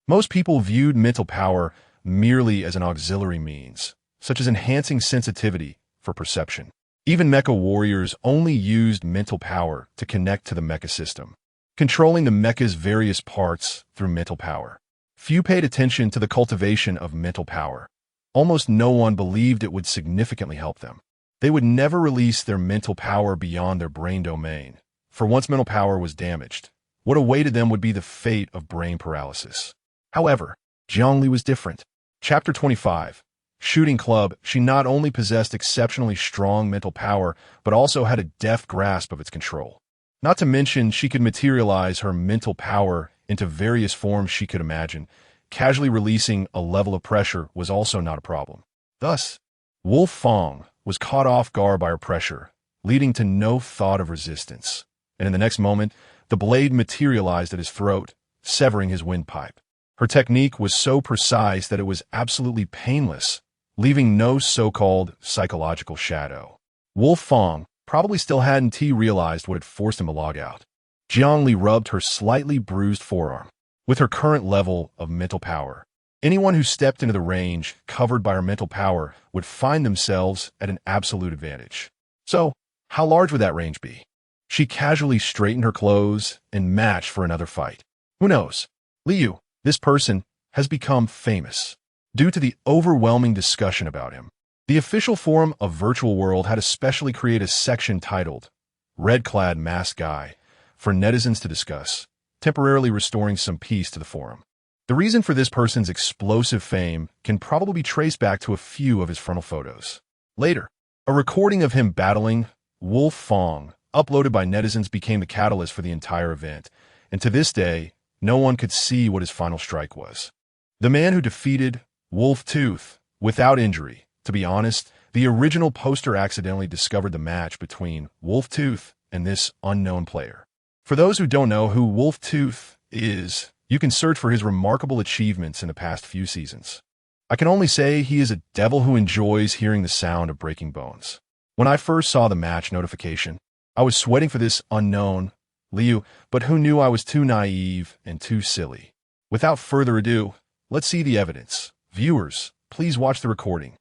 Speaker 1: Most people viewed mental power merely as an auxiliary means, such as enhancing sensitivity for perception. Even mecha warriors only used mental power to connect to the mecha system, controlling the mecha's various parts through mental power. Few paid attention to the cultivation of mental power. Almost no one believed it would significantly help them. They would never release their mental power beyond their brain domain, for once mental power was damaged, what awaited them would be the fate of brain paralysis. However, Jiangli was different. Chapter 25. shooting club, she not only possessed exceptionally strong mental power, but also had a deft grasp of its control. Not to mention, she could materialize her mental power into various forms she could imagine. Casually releasing a level of pressure was also not a problem. Thus, Wolf Fong was caught off guard by her pressure, leading to no thought of resistance. And in the next moment, the blade materialized at his throat, severing his windpipe. Her technique was so precise that it was absolutely painless, leaving no so-called psychological shadow. Wolf Fong probably still hadn't realized what had forced him to log out. Jiang Li rubbed her slightly bruised forearm. With her current level of mental power, anyone who stepped into the range covered by her mental power would find themselves at an absolute advantage. So, how large would that range be? She casually straightened her clothes and matched for another fight. Who knows? Liu, this person, has become famous due to the overwhelming discussion about him. The official forum of Virtual World had especially created a section titled Red-Clad Masked Guy for netizens to discuss, temporarily restoring some peace to the forum. The reason for this person's explosive fame can probably be traced back to a few of his frontal photos. Later, a recording of him battling Wolf Fong, uploaded by netizens, became the catalyst for the entire event, and to this day, no one could see what his final strike was. The man who defeated Wolf Tooth without injury. To be honest, the original poster accidentally discovered the match between Wolf Tooth and this unknown player. For those who don't know who Wolf Tooth is, you can search for his remarkable achievements in the past few seasons. I can only say he is a devil who enjoys hearing the sound of breaking bones. When I first saw the match notification, I was sweating for this unknown Liu, but who knew I was too naive and too silly. Without further ado, let's see the evidence. Viewers, please watch the recording.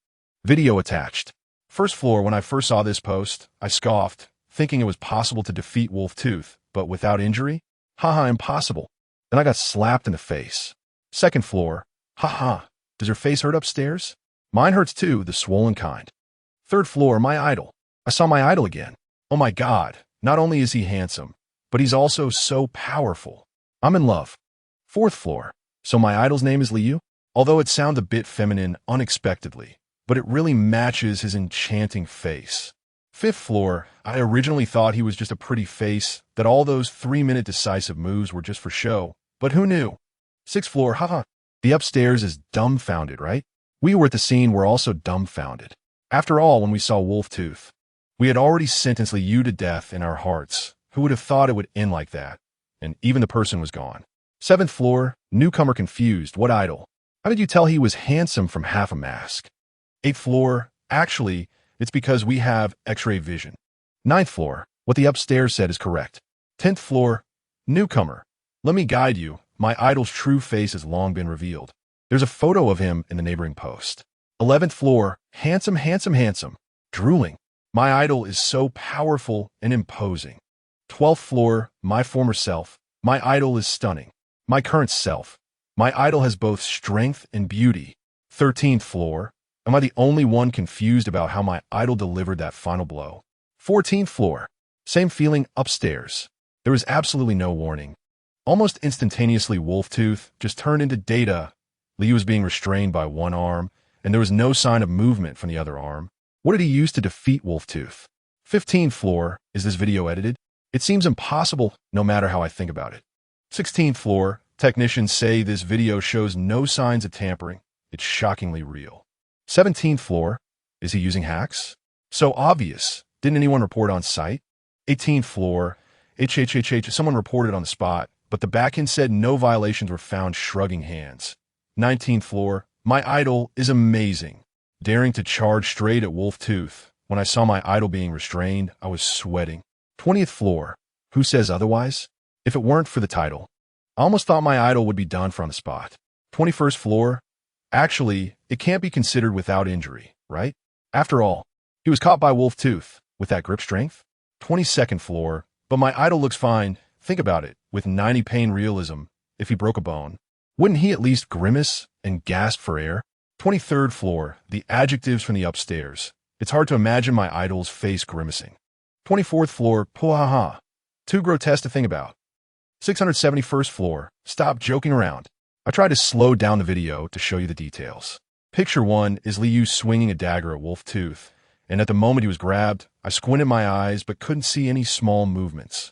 Speaker 1: Video attached. First floor, when I first saw this post, I scoffed, thinking it was possible to defeat Wolf Tooth, but without injury? Haha, impossible. Then I got slapped in the face. Second floor. Haha, does your face hurt upstairs? Mine hurts too, the swollen kind. Third floor, my idol. I saw my idol again. Oh my God, not only is he handsome, but he's also so powerful. I'm in love. Fourth floor. So my idol's name is Liu? Although it sounds a bit feminine unexpectedly, but it really matches his enchanting face. Fifth floor. I originally thought he was just a pretty face, that all those 3-minute decisive moves were just for show, but who knew? Sixth floor. Haha. The upstairs is dumbfounded, right? We were at the scene were also dumbfounded. After all, when we saw Wolf Tooth, we had already sentenced Liu to death in our hearts. Who would have thought it would end like that? And even the person was gone. Seventh floor. Newcomer confused. What idol? How did you tell he was handsome from half a mask? Eighth floor. Actually, it's because we have X-ray vision. Ninth floor. What the upstairs said is correct. 10th floor. Newcomer. Let me guide you. My idol's true face has long been revealed. There's a photo of him in the neighboring post. 11th floor. Handsome, handsome, handsome. Drooling. My idol is so powerful and imposing. 12th floor. My former self. My idol is stunning. My current self. My idol has both strength and beauty. 13th floor. Am I the only one confused about how my idol delivered that final blow? 14th floor. Same feeling upstairs. There was absolutely no warning. Almost instantaneously, Wolf Tooth just turned into data. Liu was being restrained by one arm, and there was no sign of movement from the other arm. What did he use to defeat Wolf Tooth? 15th floor. Is this video edited? It seems impossible, no matter how I think about it. 16th floor. Technicians say this video shows no signs of tampering. It's shockingly real. 17th floor. Is he using hacks? So obvious. Didn't anyone report on site? 18th floor. Someone reported on the spot, but the backend said no violations were found, shrugging hands. 19th floor. My idol is amazing. Daring to charge straight at Wolf Tooth. When I saw my idol being restrained, I was sweating. 20th floor. Who says otherwise? If it weren't for the title, I almost thought my idol would be done for on the spot. 21st floor. Actually, it can't be considered without injury, right? After all, he was caught by Wolf Tooth with that grip strength. 22nd floor. But my idol looks fine. Think about it. With 90 pain realism, if he broke a bone, wouldn't he at least grimace and gasp for air? 23rd floor. The adjectives from the upstairs. It's hard to imagine my idol's face grimacing. 24th floor. Puhaha. Too grotesque to think about. 671st floor. Stop joking around. I tried to slow down the video to show you the details. Picture 1 is Liu swinging a dagger at Wolf Tooth, and at the moment he was grabbed, I squinted my eyes but couldn't see any small movements.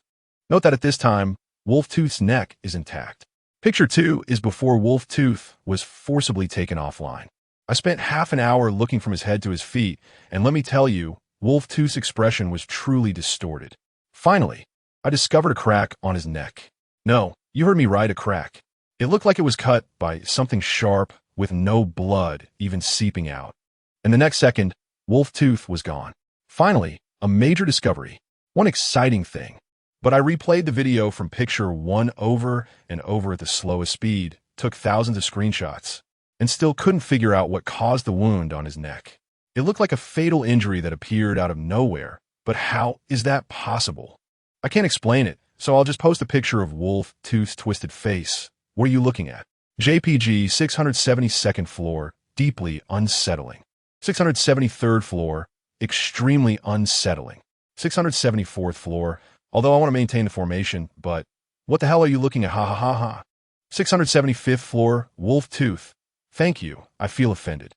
Speaker 1: Note that at this time, Wolf Tooth's neck is intact. Picture 2 is before Wolf Tooth was forcibly taken offline. I spent half an hour looking from his head to his feet, and let me tell you, Wolf Tooth's expression was truly distorted. Finally, I discovered a crack on his neck. No, you heard me right, a crack. It looked like it was cut by something sharp with no blood even seeping out. And the next second, Wolf Tooth was gone. Finally, a major discovery. One exciting thing. But I replayed the video from picture 1 over and over at the slowest speed, took thousands of screenshots, and still couldn't figure out what caused the wound on his neck. It looked like a fatal injury that appeared out of nowhere, but how is that possible? I can't explain it, so I'll just post a picture of Wolf Tooth's twisted face. What are you looking at? JPG 672nd floor, deeply unsettling. 673rd floor, extremely unsettling. 674th floor, although I want to maintain the formation, but what the hell are you looking at? Ha ha ha ha. 675th floor, Wolf Tooth. Thank you, I feel offended.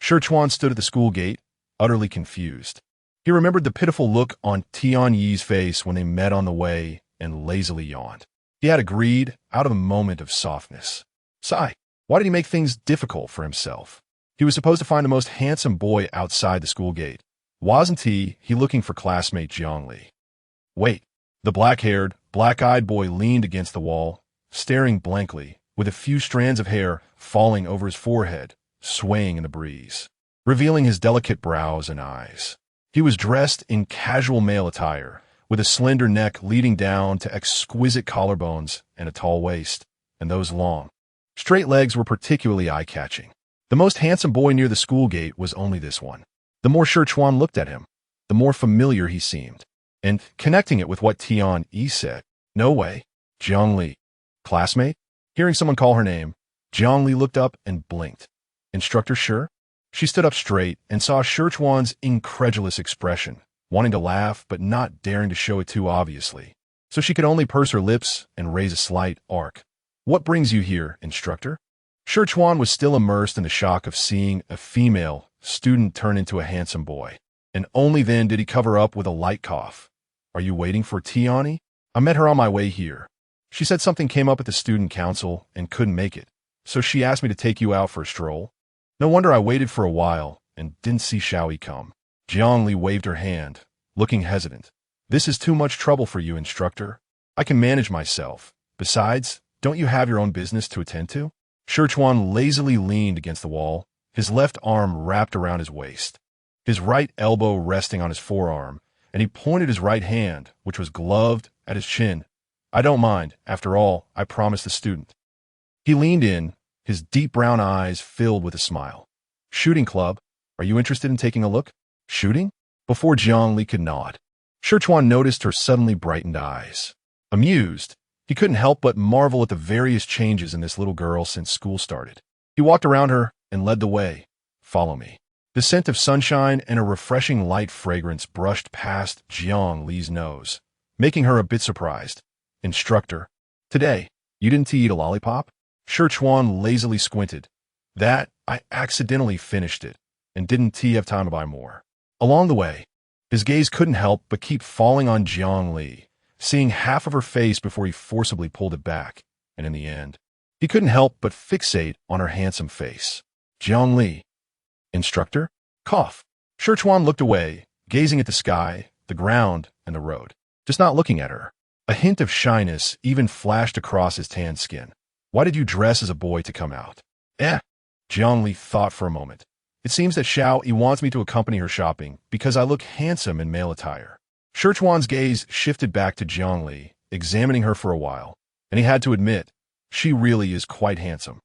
Speaker 1: Sherchuan stood at the school gate, utterly confused. He remembered the pitiful look on Tianyi's face when they met on the way and lazily yawned. He had agreed out of a moment of softness. Sigh, why did he make things difficult for himself? He was supposed to find the most handsome boy outside the school gate. Wasn't he looking for classmate Jiangli? Wait, the black-haired, black-eyed boy leaned against the wall, staring blankly, with a few strands of hair falling over his forehead, swaying in the breeze, revealing his delicate brows and eyes. He was dressed in casual male attire, with a slender neck leading down to exquisite collarbones and a tall waist, and those long, straight legs were particularly eye-catching. The most handsome boy near the school gate was only this one. The more Sherchuan looked at him, the more familiar he seemed. And connecting it with what Tianyi said, no way, Jiangli. Classmate? Hearing someone call her name, Jiangli looked up and blinked. Instructor sure? She stood up straight and saw Sherchuan's incredulous expression, wanting to laugh but not daring to show it too obviously. So she could only purse her lips and raise a slight arc. What brings you here, instructor? Sherchuan was still immersed in the shock of seeing a female student turn into a handsome boy. And only then did he cover up with a light cough. Are you waiting for Tianyi? I met her on my way here. She said something came up at the student council and couldn't make it, so she asked me to take you out for a stroll. No wonder I waited for a while and didn't see Xiaoyi come. Jiangli waved her hand, looking hesitant. This is too much trouble for you, instructor. I can manage myself. Besides, don't you have your own business to attend to? Sherchuan lazily leaned against the wall, his left arm wrapped around his waist, his right elbow resting on his forearm, and he pointed his right hand, which was gloved, at his chin. I don't mind. After all, I promised the student. He leaned in, his deep brown eyes filled with a smile. Shooting club? Are you interested in taking a look? Shooting? Before Jiangli could nod, Sherchuan noticed her suddenly brightened eyes. Amused, he couldn't help but marvel at the various changes in this little girl since school started. He walked around her and led the way. Follow me. The scent of sunshine and a refreshing light fragrance brushed past Jiangli's nose, making her a bit surprised. Instructor, today, you didn't eat a lollipop? Sherchuan lazily squinted. That, I accidentally finished it, and didn't have time to buy more. Along the way, his gaze couldn't help but keep falling on Jiangli, seeing half of her face before he forcibly pulled it back, and in the end, he couldn't help but fixate on her handsome face. Jiangli. Instructor? Cough. Sherchuan looked away, gazing at the sky, the ground, and the road, just not looking at her. A hint of shyness even flashed across his tanned skin. Why did you dress as a boy to come out? Jiangli thought for a moment. It seems that Xiaoyi wants me to accompany her shopping because I look handsome in male attire. Sherchuan's gaze shifted back to Jiangli, examining her for a while, and he had to admit, she really is quite handsome.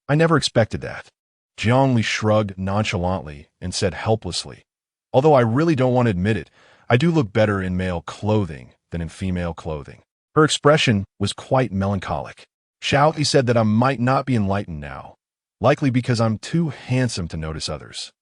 Speaker 1: I never expected that. Jiangli shrugged nonchalantly and said helplessly, although I really don't want to admit it, I do look better in male clothing than in female clothing. Her expression was quite melancholic. Xiaoyi said that I might not be enlightened now, likely because I'm too handsome to notice others.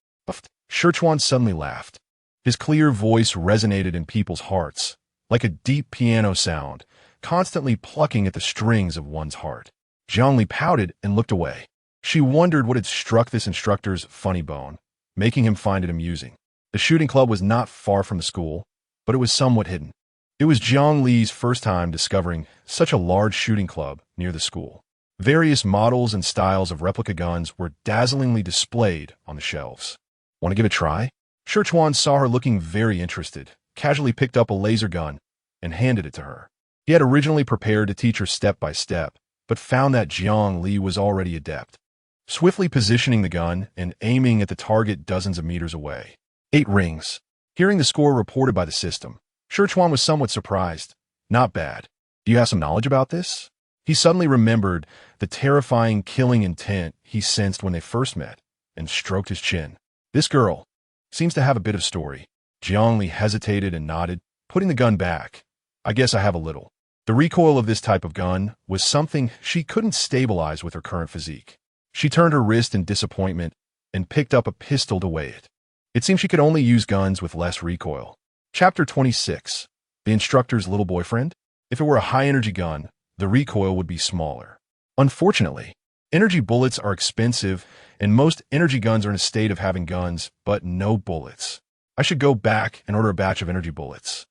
Speaker 1: Sherchuan suddenly laughed. His clear voice resonated in people's hearts, like a deep piano sound, constantly plucking at the strings of one's heart. Jiangli pouted and looked away. She wondered what had struck this instructor's funny bone, making him find it amusing. The shooting club was not far from the school, but it was somewhat hidden. It was Jiang Li's first time discovering such a large shooting club near the school. Various models and styles of replica guns were dazzlingly displayed on the shelves. Want to give it a try? Scherchuan saw her looking very interested, casually picked up a laser gun, and handed it to her. He had originally prepared to teach her step by step, but found that Jiang Li was already adept, swiftly positioning the gun and aiming at the target dozens of meters away. 8 rings. Hearing the score reported by the system, Scherchuan was somewhat surprised. Not bad. Do you have some knowledge about this? He suddenly remembered the terrifying killing intent he sensed when they first met, and stroked his chin. This girl seems to have a bit of story. Jiang Li hesitated and nodded, putting the gun back. I guess I have a little. The recoil of this type of gun was something she couldn't stabilize with her current physique. She turned her wrist in disappointment and picked up a pistol to weigh it. It seemed she could only use guns with less recoil. Chapter 26. The instructor's little boyfriend? If it were a high-energy gun, the recoil would be smaller. Unfortunately, energy bullets are expensive, and most energy guns are in a state of having guns, but no bullets. I should go back and order a batch of energy bullets.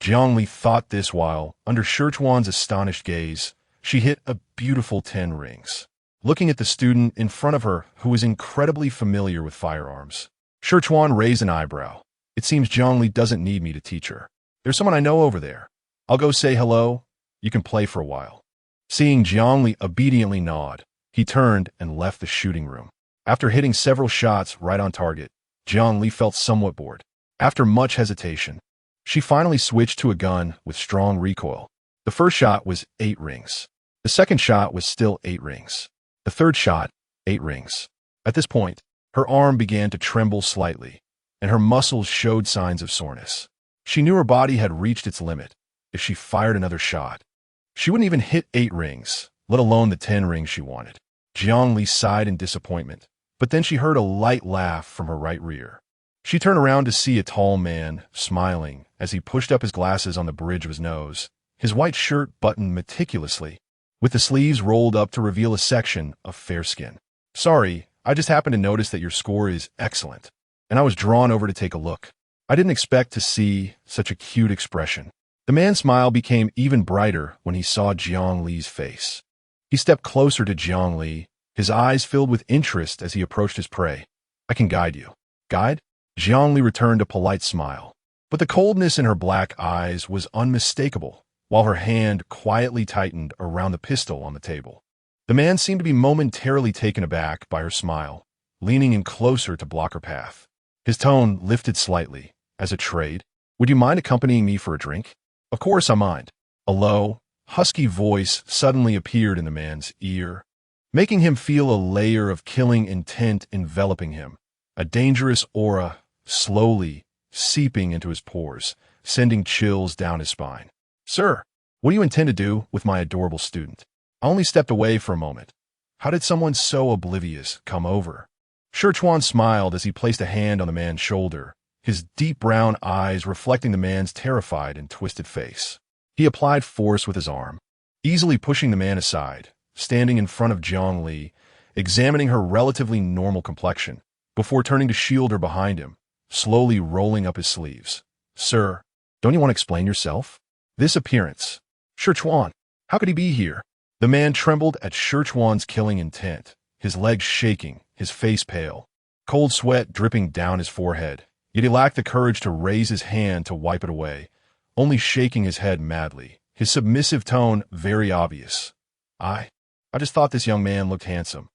Speaker 1: Jiang Li thought this while, under Scherchuan's astonished gaze, she hit a beautiful 10 rings. Looking at the student in front of her, who was incredibly familiar with firearms, Scherchuan raised an eyebrow. It seems Jiang Li doesn't need me to teach her. There's someone I know over there. I'll go say hello. You can play for a while. Seeing Jiang Li obediently nod, he turned and left the shooting room. After hitting several shots right on target, Jiang Li felt somewhat bored. After much hesitation, she finally switched to a gun with strong recoil. The first shot was 8 rings. The second shot was still 8 rings. The third shot, 8 rings. At this point, her arm began to tremble slightly, and her muscles showed signs of soreness. She knew her body had reached its limit. If she fired another shot, she wouldn't even hit 8 rings, let alone the 10 rings she wanted. Jiang Li sighed in disappointment, but then she heard a light laugh from her right rear. She turned around to see a tall man, smiling, as he pushed up his glasses on the bridge of his nose, his white shirt buttoned meticulously, with the sleeves rolled up to reveal a section of fair skin. Sorry, I just happened to notice that your score is excellent, and I was drawn over to take a look. I didn't expect to see such a cute expression. The man's smile became even brighter when he saw Jiang Li's face. He stepped closer to Jiang Li, his eyes filled with interest as he approached his prey. I can guide you. Guide? Jiang Li returned a polite smile, but the coldness in her black eyes was unmistakable, while her hand quietly tightened around the pistol on the table. The man seemed to be momentarily taken aback by her smile, leaning in closer to block her path. His tone lifted slightly. As a trade, would you mind accompanying me for a drink? Of course I mind. A low, husky voice suddenly appeared in the man's ear, making him feel a layer of killing intent enveloping him, a dangerous aura slowly seeping into his pores, sending chills down his spine. Sir, what do you intend to do with my adorable student? I only stepped away for a moment. How did someone so oblivious come over? Scherchuan smiled as he placed a hand on the man's shoulder, his deep brown eyes reflecting the man's terrified and twisted face. He applied force with his arm, easily pushing the man aside, standing in front of Jiang Li, examining her relatively normal complexion, before turning to shield her behind him, slowly rolling up his sleeves. Sir, don't you want to explain yourself? This appearance. Scherchuan, how could he be here? The man trembled at Scherchuan's killing intent, his legs shaking, his face pale, cold sweat dripping down his forehead. Yet he lacked the courage to raise his hand to wipe it away, only shaking his head madly, his submissive tone very obvious. I just thought this young man looked handsome.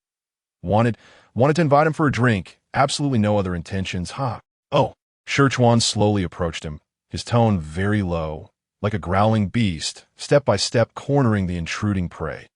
Speaker 1: Wanted to invite him for a drink, absolutely no other intentions, huh? Oh. Scherchuan slowly approached him, his tone very low, like a growling beast, step by step cornering the intruding prey.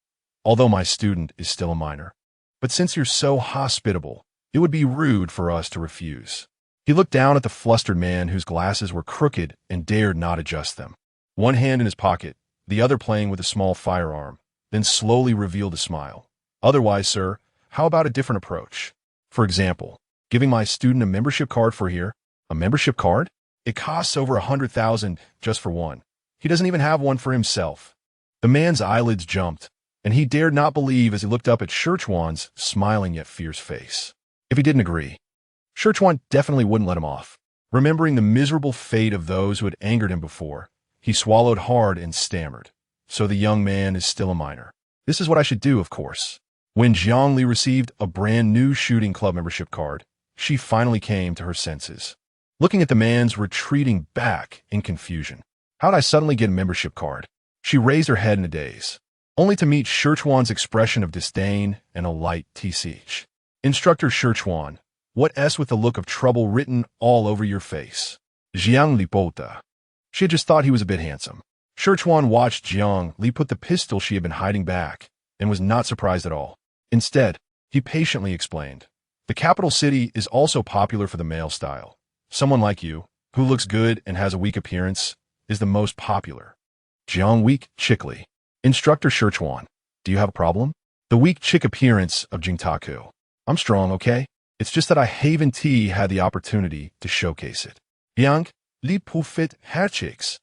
Speaker 1: Although my student is still a minor. But since you're so hospitable, it would be rude for us to refuse. He looked down at the flustered man whose glasses were crooked and dared not adjust them. One hand in his pocket, the other playing with a small firearm, then slowly revealed a smile. Otherwise, sir, how about a different approach? For example, giving my student a membership card for here. A membership card? It costs over 100,000 just for one. He doesn't even have one for himself. The man's eyelids jumped, and he dared not believe as he looked up at Shirchuan's smiling yet fierce face. If he didn't agree, Shirchuan definitely wouldn't let him off. Remembering the miserable fate of those who had angered him before, he swallowed hard and stammered. So the young man is still a minor. This is what I should do, of course. When Zhongli received a brand new shooting club membership card, she finally came to her senses. Looking at the man's retreating back in confusion. How'd I suddenly get a membership card? She raised her head in a daze, only to meet Shirchuan's expression of disdain and a light tch. Instructor Shirchuan, what S with the look of trouble written all over your face? Jiang Li. She had just thought he was a bit handsome. Shirchuan watched Jiang Li put the pistol she had been hiding back and was not surprised at all. Instead, he patiently explained, the capital city is also popular for the male style. Someone like you, who looks good and has a weak appearance, is the most popular. Jiang weak chickly. Instructor Shirchuan, do you have a problem? The weak chick appearance of Jingtaku. I'm strong, okay? It's just that I haven't had the opportunity to showcase it. Jiang Li Pufit Hatchicks.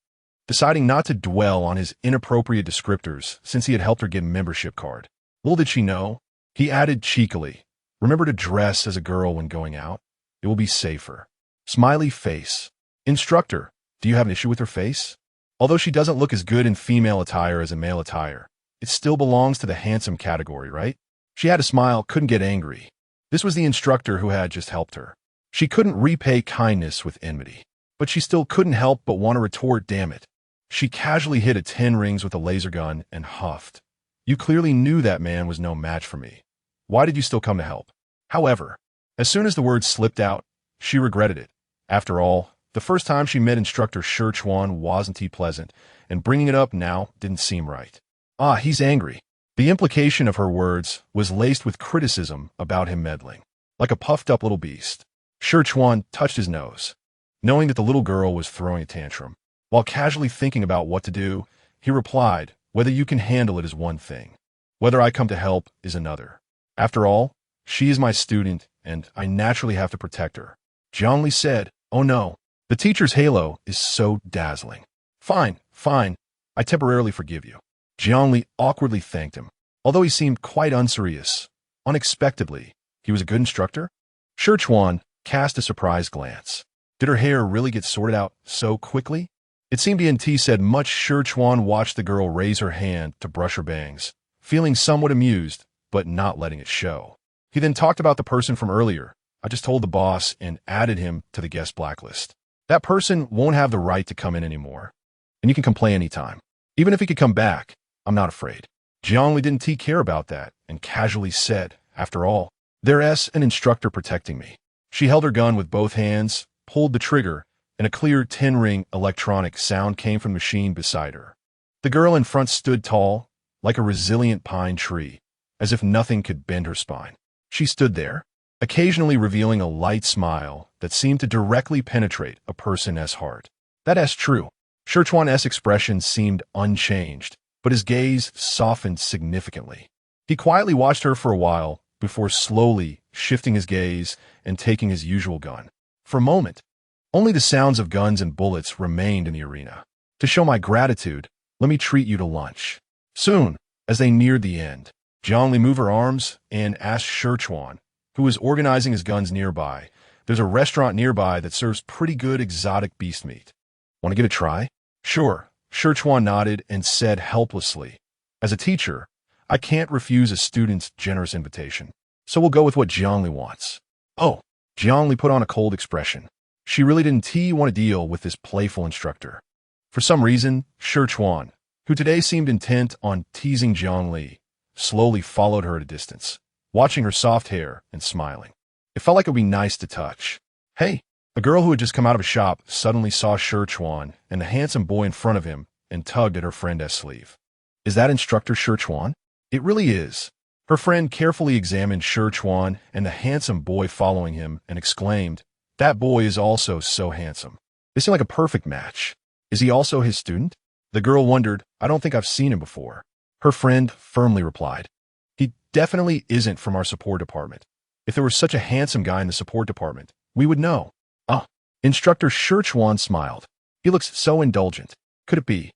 Speaker 1: Deciding not to dwell on his inappropriate descriptors since he had helped her get a membership card. Little did she know, he added cheekily, remember to dress as a girl when going out. It will be safer. Smiley face. Instructor, do you have an issue with her face? Although she doesn't look as good in female attire as in male attire, it still belongs to the handsome category, right? She had a smile, couldn't get angry. This was the instructor who had just helped her. She couldn't repay kindness with enmity, but she still couldn't help but want to retort, damn it. She casually hit a 10 rings with a laser gun and huffed. You clearly knew that man was no match for me. Why did you still come to help? However, as soon as the words slipped out, she regretted it. After all, the first time she met Instructor Shirchuan wasn't he pleasant, and bringing it up now didn't seem right. Ah, he's angry. The implication of her words was laced with criticism about him meddling. Like a puffed-up little beast, Shirchuan touched his nose, knowing that the little girl was throwing a tantrum. While casually thinking about what to do, he replied, whether you can handle it is one thing. Whether I come to help is another. After all, she is my student, and I naturally have to protect her. Zhongli said, oh no, the teacher's halo is so dazzling. Fine, fine, I temporarily forgive you. Zhongli awkwardly thanked him, although he seemed quite unserious. Unexpectedly, he was a good instructor? Shirchuan cast a surprised glance. Did her hair really get sorted out so quickly? It seemed ENT said much. Shirchuan watched the girl raise her hand to brush her bangs, feeling somewhat amused, but not letting it show. He then talked about the person from earlier. I just told the boss and added him to the guest blacklist. That person won't have the right to come in anymore, and you can complain anytime. Even if he could come back, I'm not afraid. Jiangli didn't care about that and casually said, after all, there's an instructor protecting me. She held her gun with both hands, pulled the trigger, and a clear 10-ring electronic sound came from the machine beside her. The girl in front stood tall, like a resilient pine tree, as if nothing could bend her spine. She stood there, occasionally revealing a light smile that seemed to directly penetrate a person's heart. That's true. Shirchuan's expression seemed unchanged, but his gaze softened significantly. He quietly watched her for a while before slowly shifting his gaze and taking his usual gun. For a moment, only the sounds of guns and bullets remained in the arena. To show my gratitude, let me treat you to lunch. Soon, as they neared the end, Zhongli moved her arms and asked Shirchuan, who was organizing his guns nearby, there's a restaurant nearby that serves pretty good exotic beast meat. Want to give it a try? Sure. Shirchuan nodded and said helplessly, as a teacher, I can't refuse a student's generous invitation, so we'll go with what Zhongli wants. Oh, Zhongli put on a cold expression. She really didn't want to deal with this playful instructor. For some reason, Shirchuan, who today seemed intent on teasing Zhongli, slowly followed her at a distance, watching her soft hair and smiling. It felt like it would be nice to touch. Hey, a girl who had just come out of a shop suddenly saw Shirchuan and the handsome boy in front of him and tugged at her friend's sleeve. Is that Instructor Shirchuan? It really is. Her friend carefully examined Shirchuan and the handsome boy following him and exclaimed, that boy is also so handsome. They seem like a perfect match. Is he also his student? The girl wondered, I don't think I've seen him before. Her friend firmly replied, he definitely isn't from our support department. If there was such a handsome guy in the support department, we would know. Oh, Instructor Shirchuan smiled. He looks so indulgent. Could it be?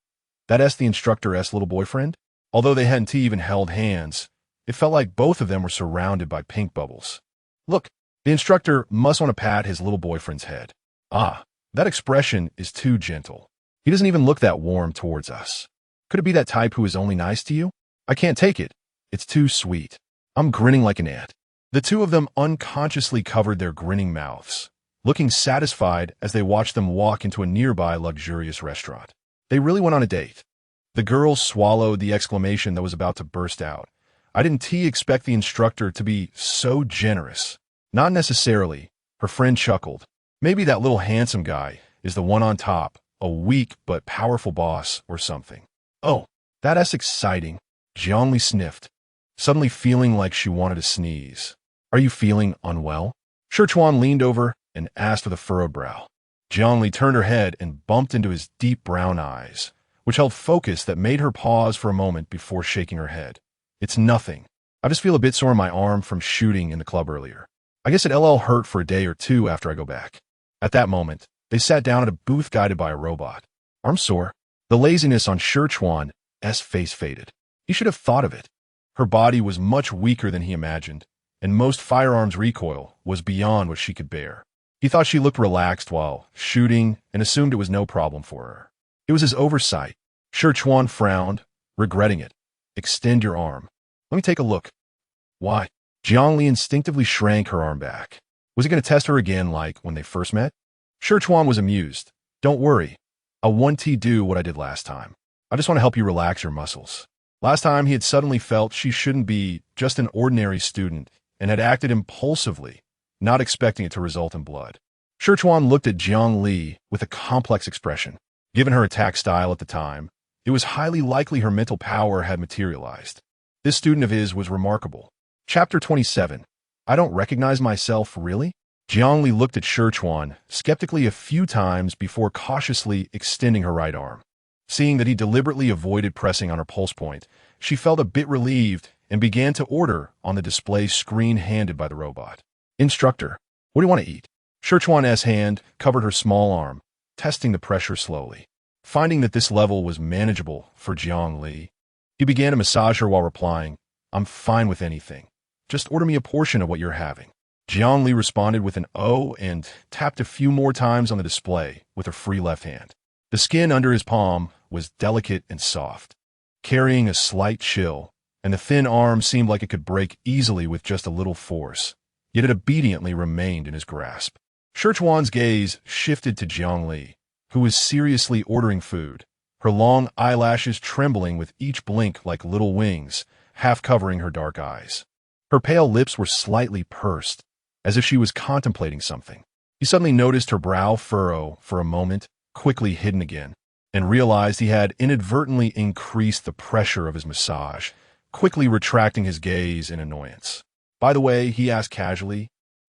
Speaker 1: That's the instructor's little boyfriend? Although they hadn't even held hands, it felt like both of them were surrounded by pink bubbles. Look, the instructor must want to pat his little boyfriend's head. Ah, that expression is too gentle. He doesn't even look that warm towards us. Could it be that type who is only nice to you? I can't take it. It's too sweet. I'm grinning like an ant. The two of them unconsciously covered their grinning mouths, looking satisfied as they watched them walk into a nearby luxurious restaurant. They really went on a date. The girl swallowed the exclamation that was about to burst out. I didn't expect the instructor to be so generous. Not necessarily, her friend chuckled. Maybe that little handsome guy is the one on top, a weak but powerful boss or something. Oh, that's exciting, Jiangli sniffed, suddenly feeling like she wanted to sneeze. Are you feeling unwell? Sichuan leaned over and asked with a furrowed brow. Jiangli turned her head and bumped into his deep brown eyes, which held focus that made her pause for a moment before shaking her head. It's nothing. I just feel a bit sore in my arm from shooting in the club earlier. I guess it'll hurt for a day or two after I go back. At that moment, they sat down at a booth guided by a robot. Arm sore. The laziness on Sichuan's face faded. He should have thought of it. Her body was much weaker than he imagined, and most firearms recoil was beyond what she could bear. He thought she looked relaxed while shooting and assumed it was no problem for her. It was his oversight. Sichuan frowned, regretting it. Extend your arm. Let me take a look. Why? Jiangli instinctively shrank her arm back. Was he going to test her again like when they first met? Sichuan was amused. Don't worry. I'll do what I did last time. I just want to help you relax your muscles. Last time he had suddenly felt she shouldn't be just an ordinary student and had acted impulsively, not expecting it to result in blood. Sichuan looked at Jiang Li with a complex expression. Given her attack style at the time, it was highly likely her mental power had materialized. This student of his was remarkable. Chapter 27. I don't recognize myself, really? Jiang Li looked at Sichuan skeptically a few times before cautiously extending her right arm. Seeing that he deliberately avoided pressing on her pulse point, she felt a bit relieved and began to order on the display screen handed by the robot. Instructor, what do you want to eat? Sichuan's hand covered her small arm, testing the pressure slowly. Finding that this level was manageable for Jiang Li, he began to massage her while replying, I'm fine with anything. Just order me a portion of what you're having. Jiang Li responded with an "oh" and tapped a few more times on the display with her free left hand. The skin under his palm was delicate and soft, carrying a slight chill, and the thin arm seemed like it could break easily with just a little force, yet it obediently remained in his grasp. Sichuan's gaze shifted to Jiang Li, who was seriously ordering food, her long eyelashes trembling with each blink like little wings, half covering her dark eyes. Her pale lips were slightly pursed, as if she was contemplating something. He suddenly noticed her brow furrow for a moment, quickly hidden again, and realized he had inadvertently increased the pressure of his massage, quickly retracting his gaze in annoyance. By the way, he asked casually,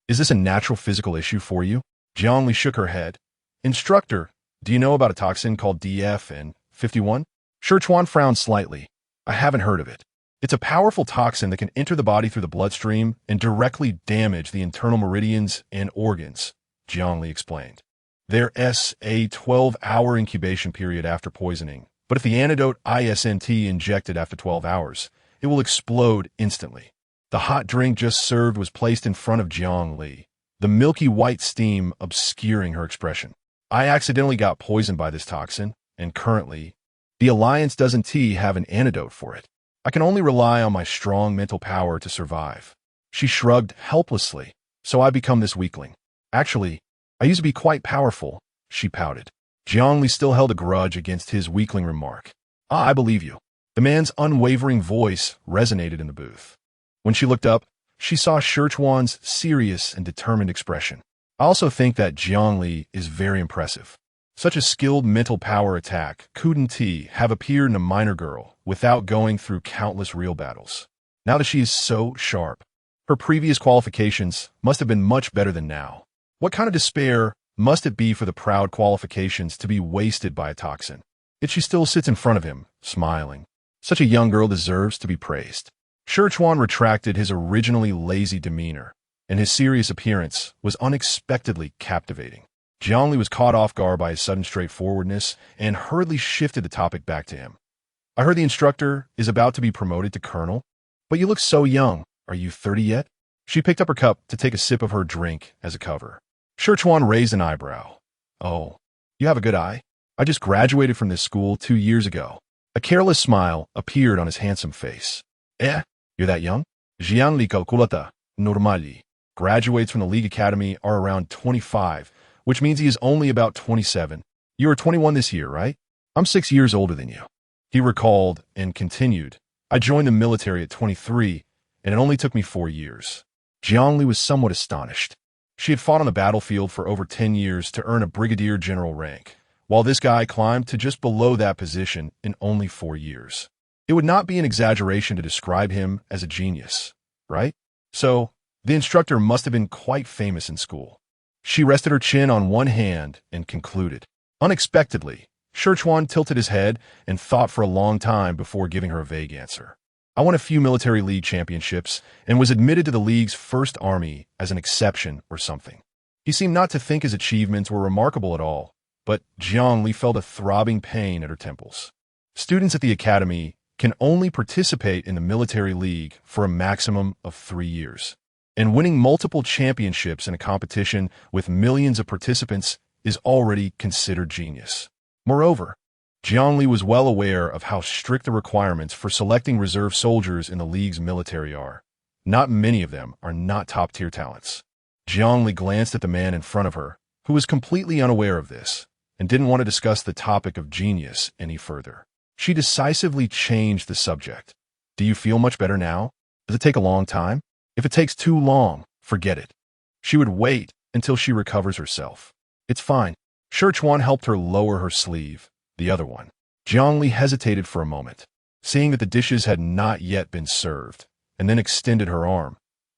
Speaker 1: is this a natural physical issue for you? Jiang Li shook her head. Instructor, do you know about a toxin called DF-51? Sichuan frowned slightly. I haven't heard of it. It's a powerful toxin that can enter the body through the bloodstream and directly damage the internal meridians and organs, Jiang Li explained. There's a 12-hour incubation period after poisoning, but if the antidote isn't injected after 12 hours, it will explode instantly. The hot drink just served was placed in front of Jiang Li, the milky white steam obscuring her expression. I accidentally got poisoned by this toxin, and currently, the Alliance doesn't have an antidote for it. I can only rely on my strong mental power to survive. She shrugged helplessly. So I become this weakling. Actually, I used to be quite powerful, she pouted. Jiang Li still held a grudge against his weakling remark. Ah, I believe you. The man's unwavering voice resonated in the booth. When she looked up, she saw Sichuan's serious and determined expression. I also think that Jiang Li is very impressive. Such a skilled mental power attack couldn't have appeared in a minor girl without going through countless real battles. Now that she is so sharp, her previous qualifications must have been much better than now. What kind of despair must it be for the proud qualifications to be wasted by a toxin? Yet she still sits in front of him, smiling. Such a young girl deserves to be praised. Sichuan retracted his originally lazy demeanor, and his serious appearance was unexpectedly captivating. Jiang Li was caught off guard by his sudden straightforwardness and hurriedly shifted the topic back to him. I heard the instructor is about to be promoted to colonel. But you look so young. Are you 30 yet? She picked up her cup to take a sip of her drink as a cover. Scherchuan raised an eyebrow. Oh, you have a good eye. I just graduated from this school 2 years ago. A careless smile appeared on his handsome face. You're that young? Jianli calculata, normali. Graduates from the League Academy are around 25, which means he is only about 27. You are 21 this year, right? I'm 6 years older than you. He recalled and continued. I joined the military at 23, and it only took me 4 years. Jiangli was somewhat astonished. She had fought on the battlefield for over 10 years to earn a brigadier general rank, while this guy climbed to just below that position in only 4 years. It would not be an exaggeration to describe him as a genius, right? So, the instructor must have been quite famous in school. She rested her chin on one hand and concluded. Unexpectedly, Scherchuan tilted his head and thought for a long time before giving her a vague answer. I won a few military league championships and was admitted to the league's first army as an exception or something. He seemed not to think his achievements were remarkable at all, but Jiangli felt a throbbing pain at her temples. Students at the academy can only participate in the military league for a maximum of 3 years, and winning multiple championships in a competition with millions of participants is already considered genius. Moreover, Jiangli was well aware of how strict the requirements for selecting reserve soldiers in the League's military are. Not many of them are not top-tier talents. Jiangli glanced at the man in front of her, who was completely unaware of this, and didn't want to discuss the topic of genius any further. She decisively changed the subject. Do you feel much better now? Does it take a long time? If it takes too long, forget it. She would wait until she recovers herself. It's fine. Scherchuan helped her lower her sleeve. The other one. Jiangli hesitated for a moment, seeing that the dishes had not yet been served, and then extended her arm.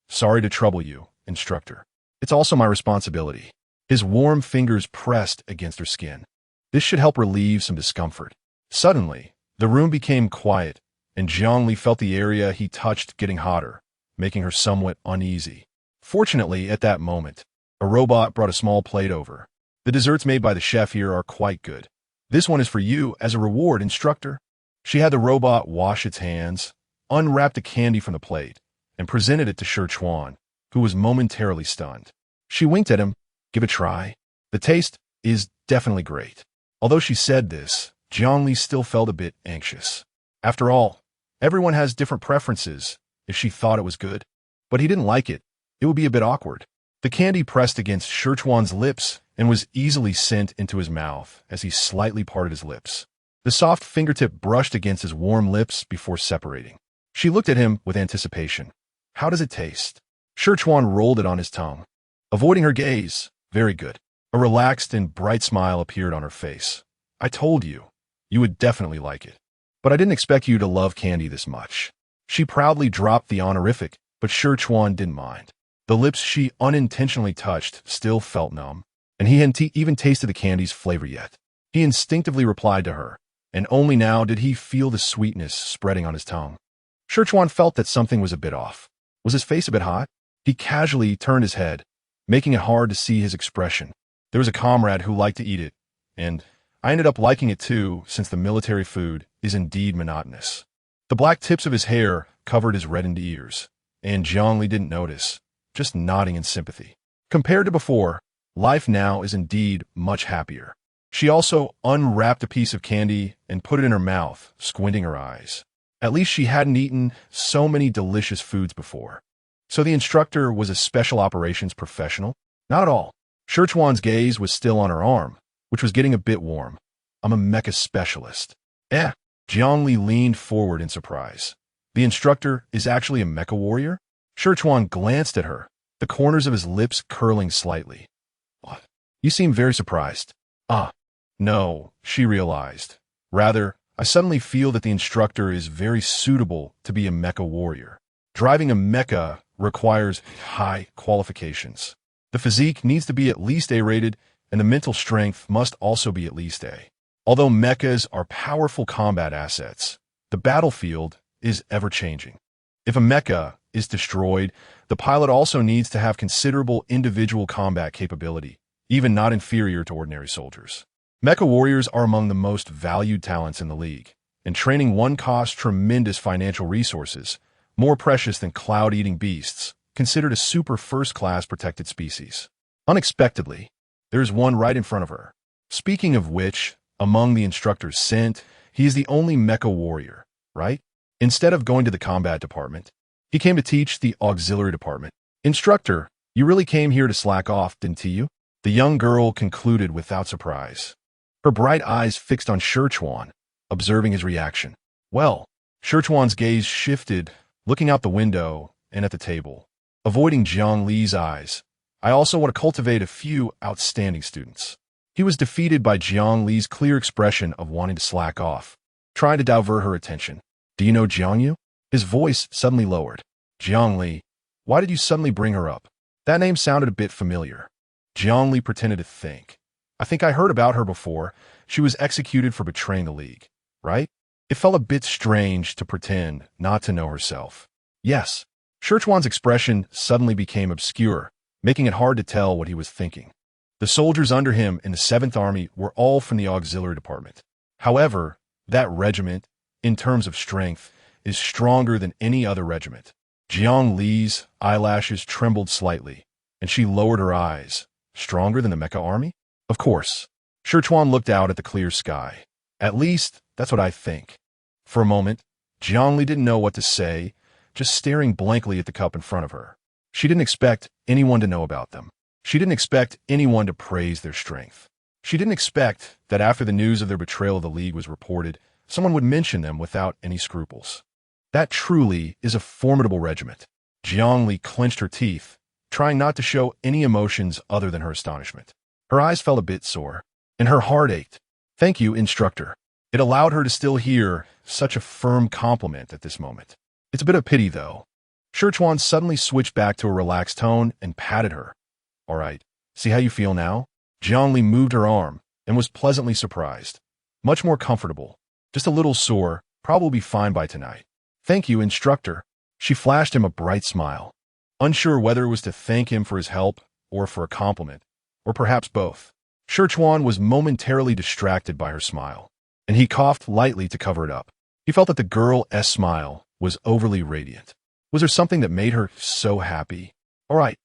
Speaker 1: Sorry to trouble you, instructor. It's also my responsibility. His warm fingers pressed against her skin. This should help relieve some discomfort. Suddenly, the room became quiet, and Jiangli felt the area he touched getting hotter, making her somewhat uneasy. Fortunately, at that moment, a robot brought a small plate over. The desserts made by the chef here are quite good. This one is for you as a reward, instructor. She had the robot wash its hands, unwrapped a candy from the plate, and presented it to Scherchuan, who was momentarily stunned. She winked at him. Give it a try. The taste is definitely great. Although she said this, Jiangli still felt a bit anxious. After all, everyone has different preferences. If she thought it was good, but he didn't like it, it would be a bit awkward. The candy pressed against Scherchuan's lips and was easily sent into his mouth as he slightly parted his lips. The soft fingertip brushed against his warm lips before separating. She looked at him with anticipation. How does it taste? Scherchuan rolled it on his tongue. Avoiding her gaze, very good. A relaxed and bright smile appeared on her face. I told you, you would definitely like it. But I didn't expect you to love candy this much. She proudly dropped the honorific, but Scherchuan didn't mind. The lips she unintentionally touched still felt numb, and he hadn't even tasted the candy's flavor yet. He instinctively replied to her, and only now did he feel the sweetness spreading on his tongue. Scherchuan felt that something was a bit off. Was his face a bit hot? He casually turned his head, making it hard to see his expression. There was a comrade who liked to eat it, and I ended up liking it too, since the military food is indeed monotonous. The black tips of his hair covered his reddened ears, and Jiangli didn't notice, just nodding in sympathy. Compared to before, life now is indeed much happier. She also unwrapped a piece of candy and put it in her mouth, squinting her eyes. At least she hadn't eaten so many delicious foods before. So the instructor was a special operations professional? Not at all. Scherchuan's gaze was still on her arm, which was getting a bit warm. I'm a mecha specialist. Jiangli leaned forward in surprise. The instructor is actually a mecha warrior? Scherchuan glanced at her, the corners of his lips curling slightly. What? You seem very surprised. No, she realized. Rather, I suddenly feel that the instructor is very suitable to be a mecha warrior. Driving a mecha requires high qualifications. The physique needs to be at least A-rated, and the mental strength must also be at least A. Although mechas are powerful combat assets, the battlefield is ever-changing. If a mecha is destroyed, the pilot also needs to have considerable individual combat capability, even not inferior to ordinary soldiers. Mecha warriors are among the most valued talents in the League, and training one cost tremendous financial resources, more precious than cloud-eating beasts, considered a super first-class protected species. Unexpectedly, there's one right in front of her. Speaking of which, among the instructors sent, he is the only mecha warrior, right? Instead of going to the combat department, he came to teach the auxiliary department. Instructor, you really came here to slack off, didn't you? The young girl concluded without surprise. Her bright eyes fixed on Scherchuan, observing his reaction. Well, Scherchuan's gaze shifted, looking out the window and at the table. Avoiding Jiang Li's eyes, I also want to cultivate a few outstanding students. He was defeated by Jiang Li's clear expression of wanting to slack off, trying to divert her attention. Do you know Jiang Yu? His voice suddenly lowered. Jiang Li, why did you suddenly bring her up? That name sounded a bit familiar. Jiang Li pretended to think. I think I heard about her before. She was executed for betraying the League, right? It felt a bit strange to pretend not to know herself. Yes. Scherchuan's expression suddenly became obscure, making it hard to tell what he was thinking. The soldiers under him in the 7th Army were all from the auxiliary department. However, that regiment, in terms of strength, is stronger than any other regiment. Jiang Li's eyelashes trembled slightly, and she lowered her eyes. Stronger than the mecha army? Of course. Scherchuan looked out at the clear sky. At least, that's what I think. For a moment, Jiang Li didn't know what to say, just staring blankly at the cup in front of her. She didn't expect anyone to know about them. She didn't expect anyone to praise their strength. She didn't expect that after the news of their betrayal of the League was reported, someone would mention them without any scruples. That truly is a formidable regiment. Jiang Li clenched her teeth, trying not to show any emotions other than her astonishment. Her eyes felt a bit sore, and her heart ached. Thank you, instructor. It allowed her to still hear such a firm compliment at this moment. It's a bit of pity, though. Scherchuan suddenly switched back to a relaxed tone and patted her. All right, see how you feel now? Jiang Li moved her arm and was pleasantly surprised. Much more comfortable. Just a little sore, probably fine by tonight. Thank you, instructor. She flashed him a bright smile, unsure whether it was to thank him for his help or for a compliment, or perhaps both. Scherchuan was momentarily distracted by her smile, and he coughed lightly to cover it up. He felt that the girl's smile was overly radiant. Was there something that made her so happy? All right.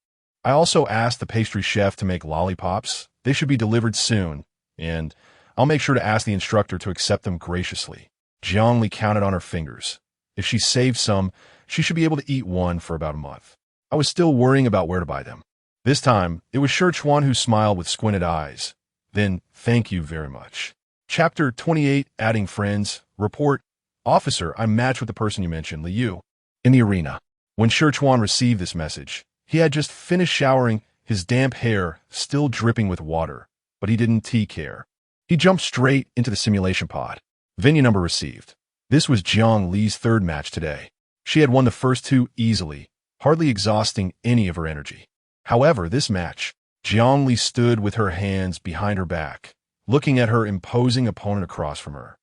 Speaker 1: I also asked the pastry chef to make lollipops. They should be delivered soon, and I'll make sure to ask the instructor to accept them graciously. Jiang Li counted on her fingers. If she saved some, she should be able to eat one for about a month. I was still worrying about where to buy them. This time, it was Scherchuan who smiled with squinted eyes. Then, thank you very much. Chapter 28, Adding Friends. Report. Officer, I'm matched with the person you mentioned, Liu. In the arena. When Scherchuan received this message, he had just finished showering, his damp hair still dripping with water, but he didn't care. He jumped straight into the simulation pod. Venue number received. This was Jiang Li's third match today. She had won the first two easily, hardly exhausting any of her energy. However, this match, Jiang Li stood with her hands behind her back, looking at her imposing opponent across from her,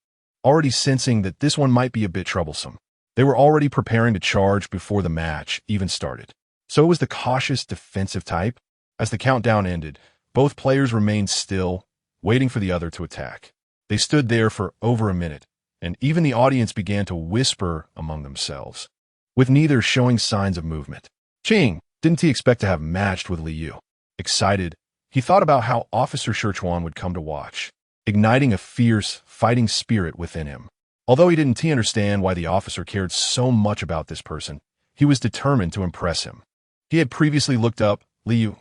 Speaker 1: already sensing that this one might be a bit troublesome. They were already preparing to charge before the match even started. So it was the cautious defensive type. As the countdown ended, both players remained still, waiting for the other to attack. They stood there for over a minute, and even the audience began to whisper among themselves, with neither showing signs of movement. Ching, didn't he expect to have matched with Liu? Excited, he thought about how Officer Scherchuan would come to watch, igniting a fierce, fighting spirit within him. Although he didn't understand why the officer cared so much about this person, he was determined to impress him. He had previously looked up Liu's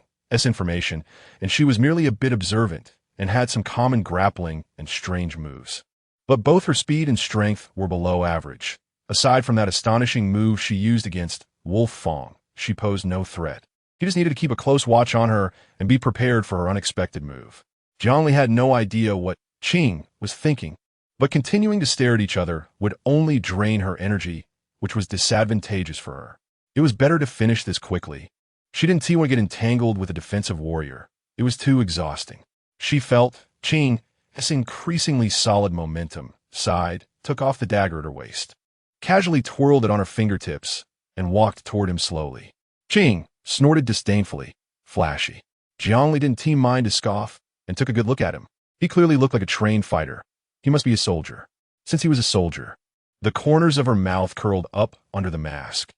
Speaker 1: information, and she was merely a bit observant and had some common grappling and strange moves. But both her speed and strength were below average. Aside from that astonishing move she used against Wolf Fong, she posed no threat. He just needed to keep a close watch on her and be prepared for her unexpected move. Jiang Li had no idea what Qing was thinking, but continuing to stare at each other would only drain her energy, which was disadvantageous for her. It was better to finish this quickly. She didn't want to get entangled with a defensive warrior. It was too exhausting. She felt Qing, this increasingly solid momentum, sighed, took off the dagger at her waist, casually twirled it on her fingertips, and walked toward him slowly. Qing snorted disdainfully, flashy. Jiang Li didn't mind to scoff and took a good look at him. He clearly looked like a trained fighter. He must be a soldier. since he was a soldier. The corners of her mouth curled up under the mask,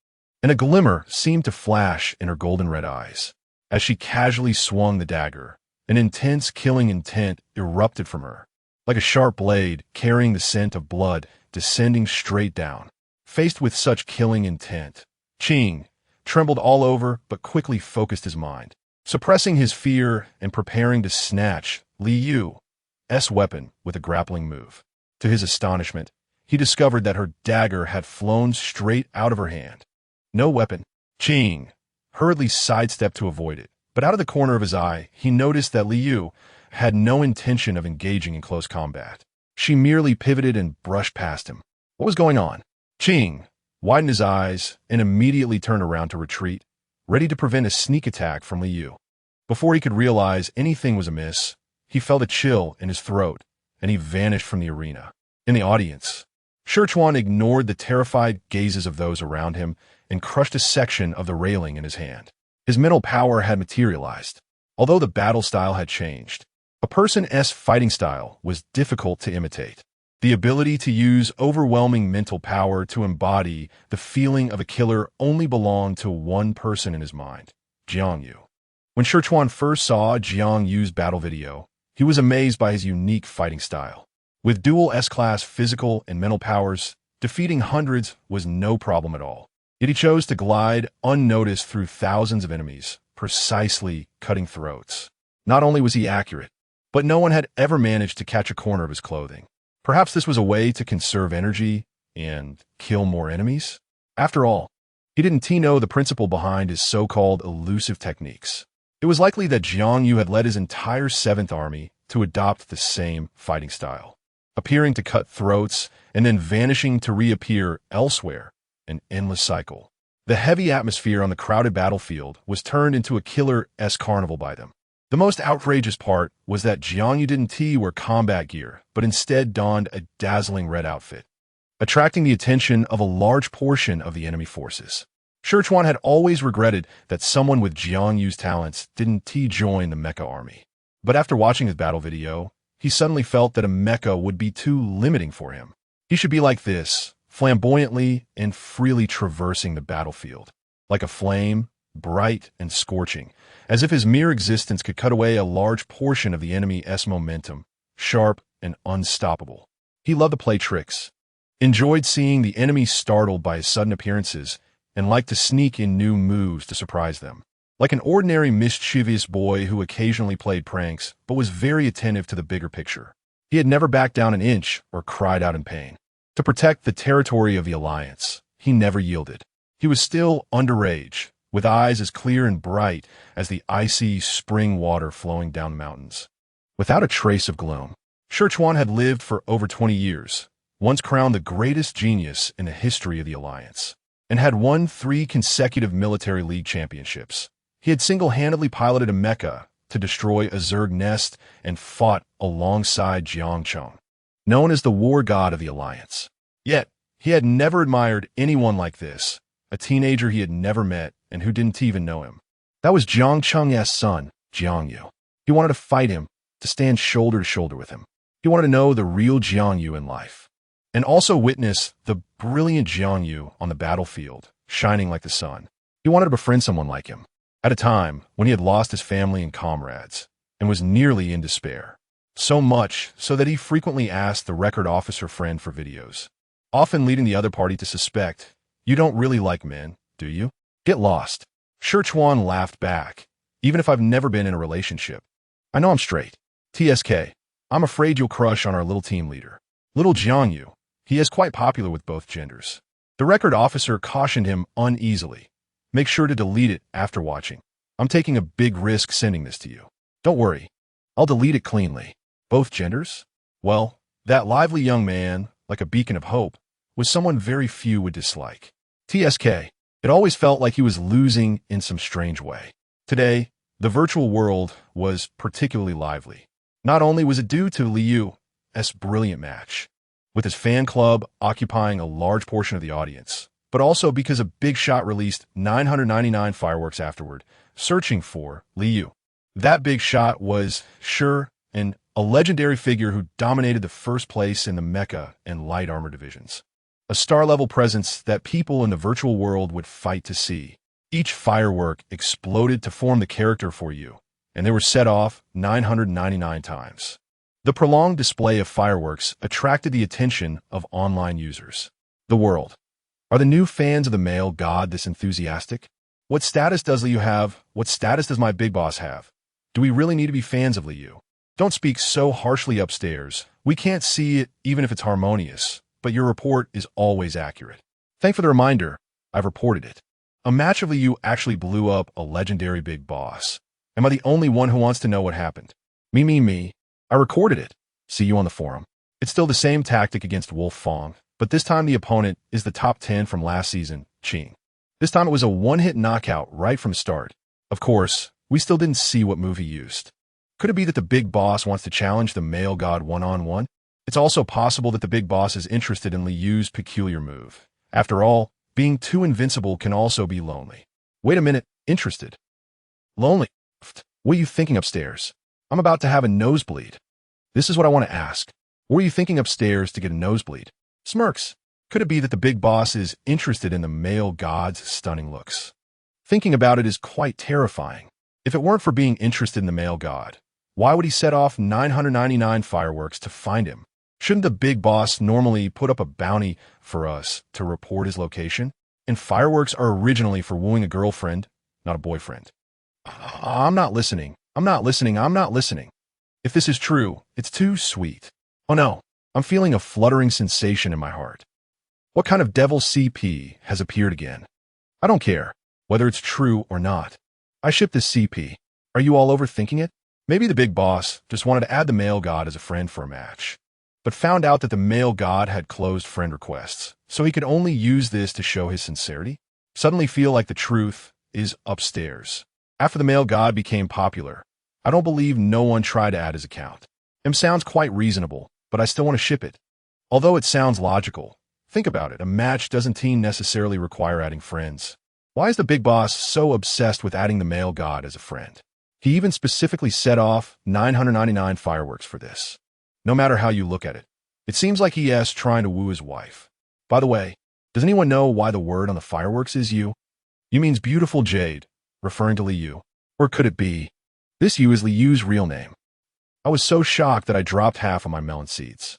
Speaker 1: and a glimmer seemed to flash in her golden red eyes. As she casually swung the dagger, an intense killing intent erupted from her, like a sharp blade carrying the scent of blood descending straight down. Faced with such killing intent, Ching trembled all over but quickly focused his mind, suppressing his fear and preparing to snatch Li Yu's weapon with a grappling move. To his astonishment, he discovered that her dagger had flown straight out of her hand. No weapon. Ching hurriedly sidestepped to avoid it, but out of the corner of his eye, he noticed that Li Yu had no intention of engaging in close combat. She merely pivoted and brushed past him. What was going on? Ching widened his eyes and immediately turned around to retreat, ready to prevent a sneak attack from Li Yu. Before he could realize anything was amiss, he felt a chill in his throat, and he vanished from the arena. In the audience, Sichuan ignored the terrified gazes of those around him and crushed a section of the railing in his hand. His mental power had materialized. Although the battle style had changed, a person's fighting style was difficult to imitate. The ability to use overwhelming mental power to embody the feeling of a killer only belonged to one person in his mind, Jiang Yu. When Sichuan first saw Jiang Yu's battle video, he was amazed by his unique fighting style. With dual S-class physical and mental powers, defeating hundreds was no problem at all. Yet he chose to glide unnoticed through thousands of enemies, precisely cutting throats. Not only was he accurate, but no one had ever managed to catch a corner of his clothing. Perhaps this was a way to conserve energy and kill more enemies? After all, he didn't know the principle behind his so-called elusive techniques. It was likely that Jiang Yu had led his entire 7th Army to adopt the same fighting style, appearing to cut throats and then vanishing to reappear elsewhere, an endless cycle. The heavy atmosphere on the crowded battlefield was turned into a killer's carnival by them. The most outrageous part was that Jiang Yu didn't wear combat gear, but instead donned a dazzling red outfit, attracting the attention of a large portion of the enemy forces. Sichuan had always regretted that someone with Jiang Yu's talents didn't join the mecha army. But after watching his battle video, he suddenly felt that a mecha would be too limiting for him. He should be like this, flamboyantly and freely traversing the battlefield, like a flame, bright and scorching, as if his mere existence could cut away a large portion of the enemy's momentum, sharp and unstoppable. He loved to play tricks, enjoyed seeing the enemy startled by his sudden appearances, and liked to sneak in new moves to surprise them. Like an ordinary mischievous boy who occasionally played pranks but was very attentive to the bigger picture, he had never backed down an inch or cried out in pain. To protect the territory of the Alliance, he never yielded. He was still underage, with eyes as clear and bright as the icy spring water flowing down the mountains. Without a trace of gloom, Sichuan had lived for over 20 years, once crowned the greatest genius in the history of the Alliance, and had won 3 consecutive military league championships. He had single-handedly piloted a mecha to destroy a Zerg nest and fought alongside Jiang Cheng, known as the war god of the Alliance. Yet, he had never admired anyone like this, a teenager he had never met and who didn't even know him. That was Jiang Cheng's son, Jiang Yu. He wanted to fight him, to stand shoulder to shoulder with him. He wanted to know the real Jiang Yu in life, and also witness the brilliant Jiang Yu on the battlefield, shining like the sun. He wanted to befriend someone like him, at a time when he had lost his family and comrades, and was nearly in despair. So much so that he frequently asked the record officer friend for videos, often leading the other party to suspect, "You don't really like men, do you? Get lost." Sichuan laughed back. "Even if I've never been in a relationship, I know I'm straight. TSK, I'm afraid you'll crush on our little team leader, little Jiang Yu. He is quite popular with both genders." The record officer cautioned him uneasily. "Make sure to delete it after watching. I'm taking a big risk sending this to you. Don't worry, I'll delete it cleanly." Both genders? Well, that lively young man, like a beacon of hope, was someone very few would dislike. TSK, it always felt like he was losing in some strange way. Today, the virtual world was particularly lively. Not only was it due to Li Yu's brilliant match, with his fan club occupying a large portion of the audience, but also because a big shot released 999 fireworks afterward, searching for Li Yu. That big shot was, sure, an a legendary figure who dominated the first place in the mecha and light armor divisions. A star-level presence that people in the virtual world would fight to see. Each firework exploded to form the character for you, and they were set off 999 times. The prolonged display of fireworks attracted the attention of online users. The world. Are the new fans of the male god this enthusiastic? What status does Liu have? What status does my big boss have? Do we really need to be fans of Liu? Don't speak so harshly upstairs. We can't see it even if it's harmonious, but your report is always accurate. Thanks for the reminder. I've reported it. A match of Liu actually blew up a legendary big boss. Am I the only one who wants to know what happened? Me. I recorded it. See you on the forum. It's still the same tactic against Wolf Fong, but this time the opponent is the top 10 from last season, Qing. This time it was a one-hit knockout right from start. Of course, we still didn't see what move he used. Could it be that the big boss wants to challenge the male god one-on-one? It's also possible that the big boss is interested in Liu's peculiar move. After all, being too invincible can also be lonely. Wait a minute, interested? Lonely? What are you thinking upstairs? I'm about to have a nosebleed. This is what I want to ask. What were you thinking upstairs to get a nosebleed? Smirks. Could it be that the big boss is interested in the male god's stunning looks? Thinking about it is quite terrifying. If it weren't for being interested in the male god, why would he set off 999 fireworks to find him? Shouldn't the big boss normally put up a bounty for us to report his location? And fireworks are originally for wooing a girlfriend, not a boyfriend. I'm not listening. If this is true, it's too sweet. Oh no, I'm feeling a fluttering sensation in my heart. What kind of devil CP has appeared again? I don't care whether it's true or not. I ship this CP. Are you all overthinking it? Maybe the big boss just wanted to add the male god as a friend for a match, but found out that the male god had closed friend requests, so he could only use this to show his sincerity? Suddenly feel like the truth is upstairs. After the male god became popular, I don't believe no one tried to add his account. Sounds quite reasonable, but I still want to ship it. Although it sounds logical, think about it, a match doesn't necessarily require adding friends. Why is the big boss so obsessed with adding the male god as a friend? He even specifically set off 999 fireworks for this. No matter how you look at it, it seems like he is trying to woo his wife. By the way, does anyone know why the word on the fireworks is you? You means beautiful jade, referring to Liu. Or could it be, this you is Liu's real name? I was so shocked that I dropped half of my melon seeds.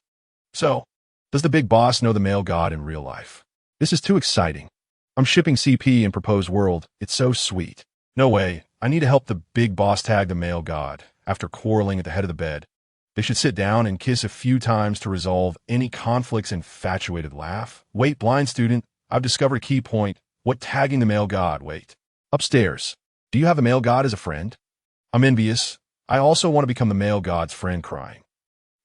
Speaker 1: So, does the big boss know the male god in real life? This is too exciting. I'm shipping CP in proposed world. It's so sweet. No way. I need to help the big boss tag the male god. After quarreling at the head of the bed, they should sit down and kiss a few times to resolve any conflicts. Infatuated laugh. Wait, blind student. I've discovered a key point. What tagging the male god? Wait. Upstairs. Do you have a male god as a friend? I'm envious. I also want to become the male god's friend. Crying.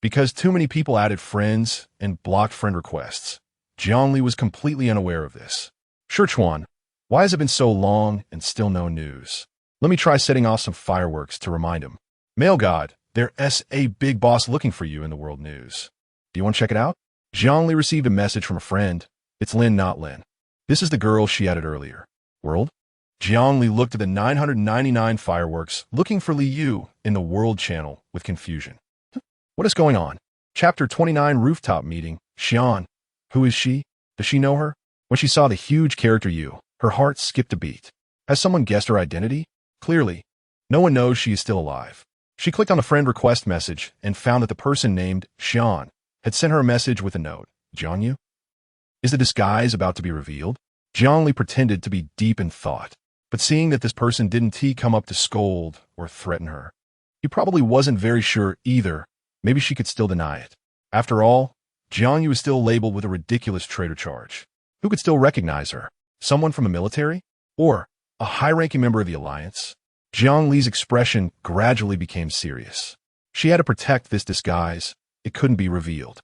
Speaker 1: Because too many people added friends and blocked friend requests. Jiangli was completely unaware of this. Sherchuan, why has it been so long and still no news? Let me try setting off some fireworks to remind him. Male god, there's a big boss looking for you in the world news. Do you want to check it out? Jiangli received a message from a friend. It's Lin, not Lin. This is the girl she added earlier. World? Jiangli looked at the 999 fireworks, looking for Liu in the world channel with confusion. What is going on? Chapter 29 Rooftop Meeting. Xian. Who is she? Does she know her? When she saw the huge character Yu, her heart skipped a beat. Has someone guessed her identity? Clearly, no one knows she is still alive. She clicked on the friend request message and found that the person named Xian had sent her a message with a note. Jiangyu? Is the disguise about to be revealed? Jiangli pretended to be deep in thought, but seeing that this person didn't come up to scold or threaten her, he probably wasn't very sure either. Maybe she could still deny it. After all, Jiangyu is still labeled with a ridiculous traitor charge. Who could still recognize her? Someone from the military? Or a high-ranking member of the Alliance? Jiang Li's expression gradually became serious. She had to protect this disguise. It couldn't be revealed.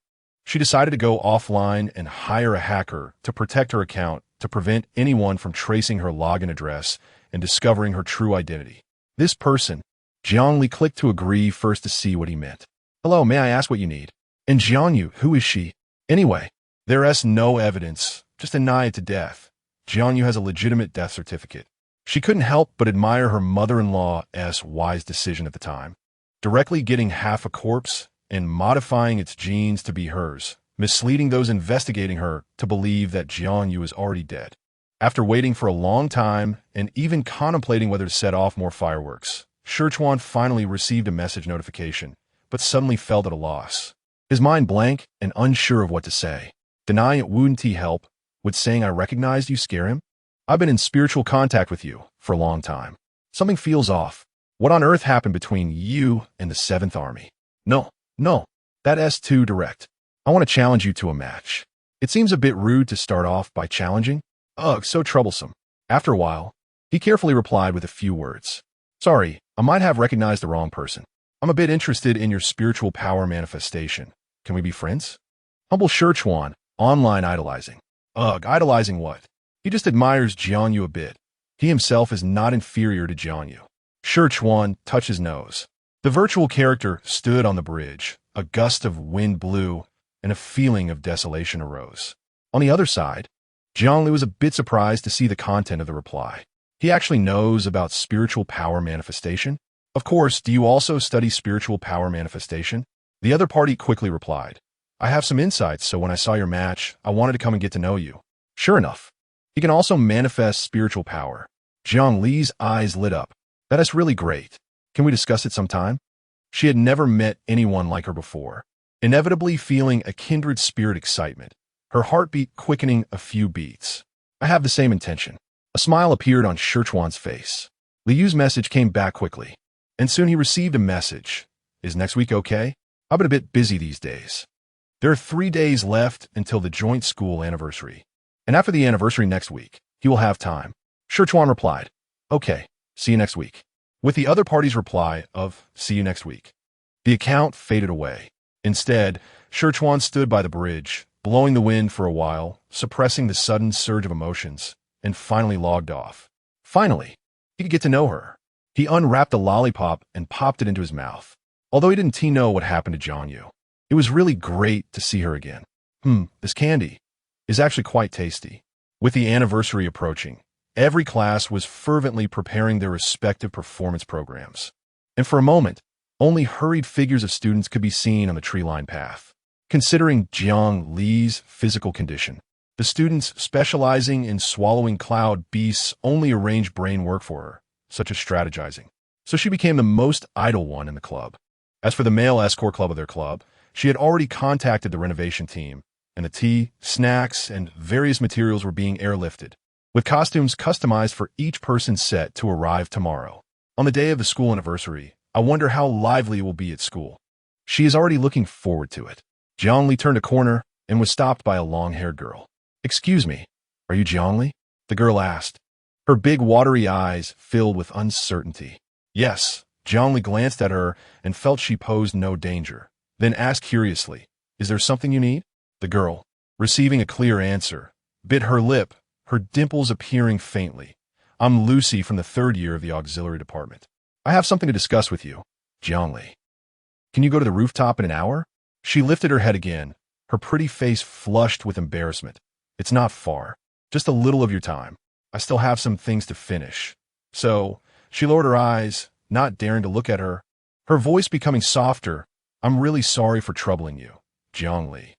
Speaker 1: She decided to go offline and hire a hacker to protect her account to prevent anyone from tracing her login address and discovering her true identity. This person, Jiang Li clicked to agree first to see what he meant. Hello, may I ask what you need? And Jiangyu, who is she? Anyway, there is no evidence. Just deny it to death. Jiangyu has a legitimate death certificate. She couldn't help but admire her mother-in-law's wise decision at the time. directly getting half a corpse and modifying its genes to be hers, misleading those investigating her to believe that Jiangyu is already dead. After waiting for a long time and even contemplating whether to set off more fireworks, Sichuan finally received a message notification, but suddenly felt at a loss. His mind blank and unsure of what to say. Denying it wouldn't help, would saying I recognized you scare him? I've been in spiritual contact with you for a long time. Something feels off. What on earth happened between you and the 7th Army? No, that's too direct. I want to challenge you to a match. It seems a bit rude to start off by challenging. Ugh, so troublesome. After a while, he carefully replied with a few words. Sorry, I might have recognized the wrong person. I'm a bit interested in your spiritual power manifestation. Can we be friends? Humble Sichuan, online idolizing. Ugh, idolizing what? He just admires Jiangyu a bit. He himself is not inferior to Jiangyu. Sichuan touched his nose. The virtual character stood on the bridge. A gust of wind blew, and a feeling of desolation arose. On the other side, Jiangli was a bit surprised to see the content of the reply. He actually knows about spiritual power manifestation? Of course, do you also study spiritual power manifestation? The other party quickly replied. I have some insights, so when I saw your match, I wanted to come and get to know you. Sure enough, he can also manifest spiritual power. Jiang Li's eyes lit up. That is really great. Can we discuss it sometime? She had never met anyone like her before, inevitably feeling a kindred spirit excitement, her heartbeat quickening a few beats. I have the same intention. A smile appeared on Sichuan's face. Liu's message came back quickly, and soon he received a message. Is next week okay? I've been a bit busy these days. There are 3 days left until the joint school anniversary, and after the anniversary next week, he will have time. Sichuan replied, okay, see you next week. With the other party's reply of, see you next week. The account faded away. Instead, Sichuan stood by the bridge, blowing the wind for a while, suppressing the sudden surge of emotions, and finally logged off. Finally, he could get to know her. He unwrapped a lollipop and popped it into his mouth. Although he didn't know what happened to Jiangyu, it was really great to see her again. This candy is actually quite tasty. With the anniversary approaching, every class was fervently preparing their respective performance programs. And for a moment, only hurried figures of students could be seen on the tree-lined path. Considering Jiang Li's physical condition, the students specializing in swallowing cloud beasts only arranged brain work for her, such as strategizing. So she became the most idle one in the club. As for the male escort club of their club, she had already contacted the renovation team, and the tea, snacks, and various materials were being airlifted, with costumes customized for each person's set to arrive tomorrow. On the day of the school anniversary, I wonder how lively it will be at school. She is already looking forward to it. Jiangli turned a corner and was stopped by a long-haired girl. Excuse me, are you Jiangli? The girl asked. Her big watery eyes filled with uncertainty. Yes, Jiangli glanced at her and felt she posed no danger, then asked curiously, is there something you need? The girl, receiving a clear answer, bit her lip, her dimples appearing faintly. I'm Lucy from the 3rd year of the auxiliary department. I have something to discuss with you, Jiangli. Can you go to the rooftop in an hour? She lifted her head again, her pretty face flushed with embarrassment. It's not far. Just a little of your time. I still have some things to finish. So, she lowered her eyes, not daring to look at her, her voice becoming softer. I'm really sorry for troubling you, Jiangli.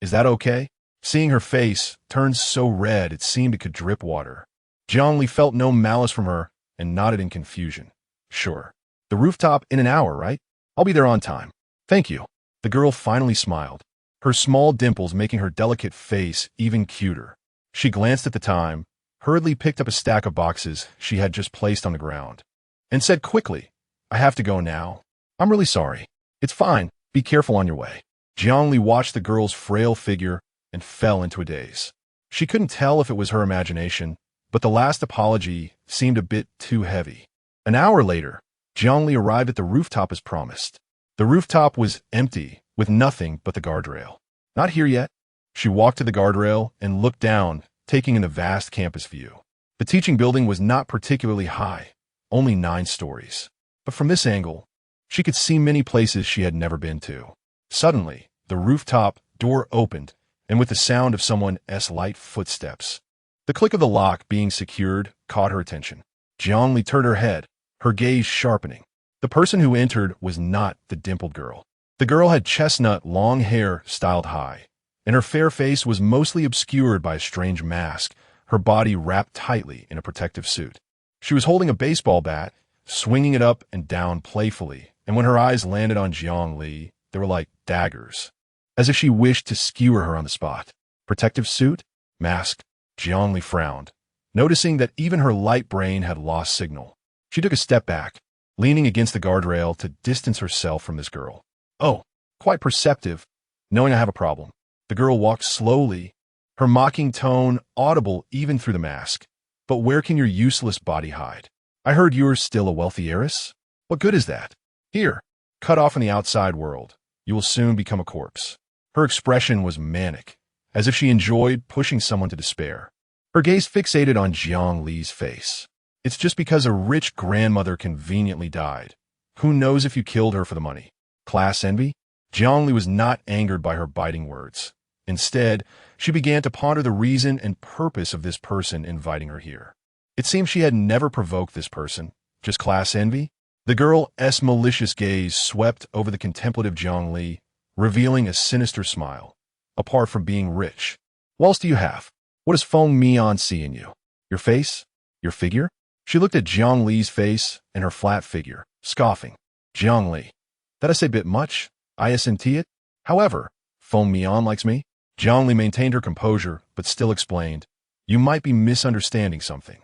Speaker 1: Is that okay? Seeing her face turned so red it seemed it could drip water. Jiangli felt no malice from her and nodded in confusion. Sure. The rooftop in an hour, right? I'll be there on time. Thank you. The girl finally smiled, her small dimples making her delicate face even cuter. She glanced at the time, hurriedly picked up a stack of boxes she had just placed on the ground, and said quickly, I have to go now. I'm really sorry. It's fine. Be careful on your way. Jiangli watched the girl's frail figure and fell into a daze. She couldn't tell if it was her imagination, but the last apology seemed a bit too heavy. An hour later, Jiangli arrived at the rooftop as promised. The rooftop was empty, with nothing but the guardrail. Not here yet. She walked to the guardrail and looked down, taking in the vast campus view. The teaching building was not particularly high, only 9 stories. But from this angle, she could see many places she had never been to. Suddenly, the rooftop door opened, and with the sound of someone's light footsteps, the click of the lock being secured caught her attention. Jiangli turned her head, her gaze sharpening. The person who entered was not the dimpled girl. The girl had chestnut, long hair styled high, and her fair face was mostly obscured by a strange mask, her body wrapped tightly in a protective suit. She was holding a baseball bat, swinging it up and down playfully, and when her eyes landed on Zhongli, they were like daggers, as if she wished to skewer her on the spot. Protective suit? Mask? Zhongli frowned, noticing that even her light brain had lost signal. She took a step back, leaning against the guardrail to distance herself from this girl. Oh, quite perceptive, knowing I have a problem. The girl walked slowly, her mocking tone audible even through the mask. But where can your useless body hide? I heard you're still a wealthy heiress? What good is that? Here, cut off from the outside world. You will soon become a corpse. Her expression was manic, as if she enjoyed pushing someone to despair. Her gaze fixated on Jiang Li's face. It's just because a rich grandmother conveniently died. Who knows if you killed her for the money? Class envy? Jiang Li was not angered by her biting words. Instead, she began to ponder the reason and purpose of this person inviting her here. It seemed she had never provoked this person, just class envy. The girl's malicious gaze swept over the contemplative Jiang Li, revealing a sinister smile. Apart from being rich, what else do you have? What does Feng Mian see in you? Your face? Your figure? She looked at Jiang Li's face and her flat figure, scoffing. Jiang Li, that I say bit much? Isn't it? However, Feng Mian likes me. Jiang Li maintained her composure, but still explained, you might be misunderstanding something.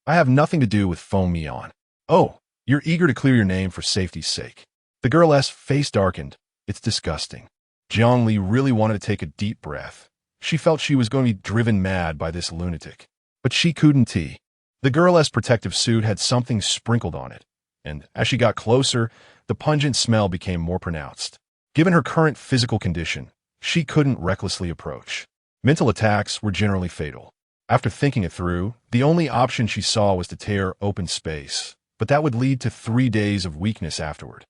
Speaker 1: I have nothing to do with Feng Mian. Oh, you're eager to clear your name for safety's sake. The girl's face darkened. It's disgusting. Jiang Li really wanted to take a deep breath. She felt she was going to be driven mad by this lunatic. But she couldn't. The girl's protective suit had something sprinkled on it, and as she got closer, the pungent smell became more pronounced. Given her current physical condition, she couldn't recklessly approach. Mental attacks were generally fatal. After thinking it through, the only option she saw was to tear open space, but that would lead to 3 days of weakness afterward.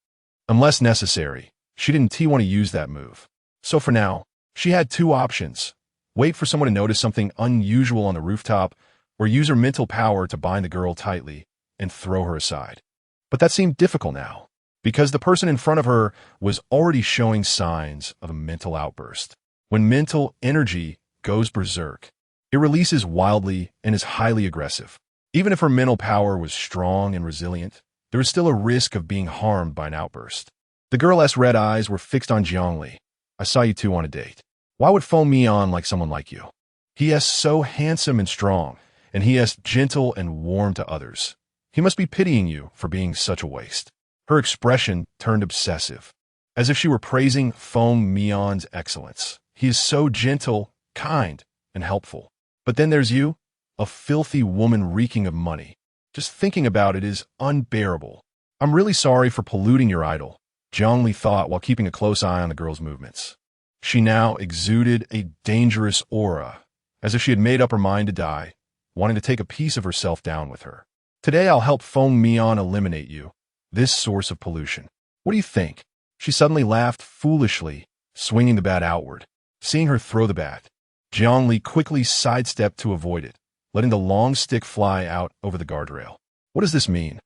Speaker 1: Unless necessary, she didn't want to use that move. So for now, she had 2 options. Wait for someone to notice something unusual on the rooftop, or use her mental power to bind the girl tightly and throw her aside. But that seemed difficult now, because the person in front of her was already showing signs of a mental outburst. When mental energy goes berserk, it releases wildly and is highly aggressive. Even if her mental power was strong and resilient, there was still a risk of being harmed by an outburst. The girl's red eyes were fixed on Jiang Li. I saw you 2 on a date. Why would Feng Mian like someone like you? He is so handsome and strong, and he is gentle and warm to others. He must be pitying you for being such a waste. Her expression turned obsessive, as if she were praising Feng Mian's excellence. He is so gentle, kind, and helpful. But then there's you, a filthy woman reeking of money. Just thinking about it is unbearable. I'm really sorry for polluting your idol, Jiang Li thought while keeping a close eye on the girl's movements. She now exuded a dangerous aura, as if she had made up her mind to die, wanting to take a piece of herself down with her. Today I'll help Feng Mian eliminate you, this source of pollution. What do you think? She suddenly laughed foolishly, swinging the bat outward. Seeing her throw the bat, Jiang Li quickly sidestepped to avoid it, letting the long stick fly out over the guardrail. What does this mean?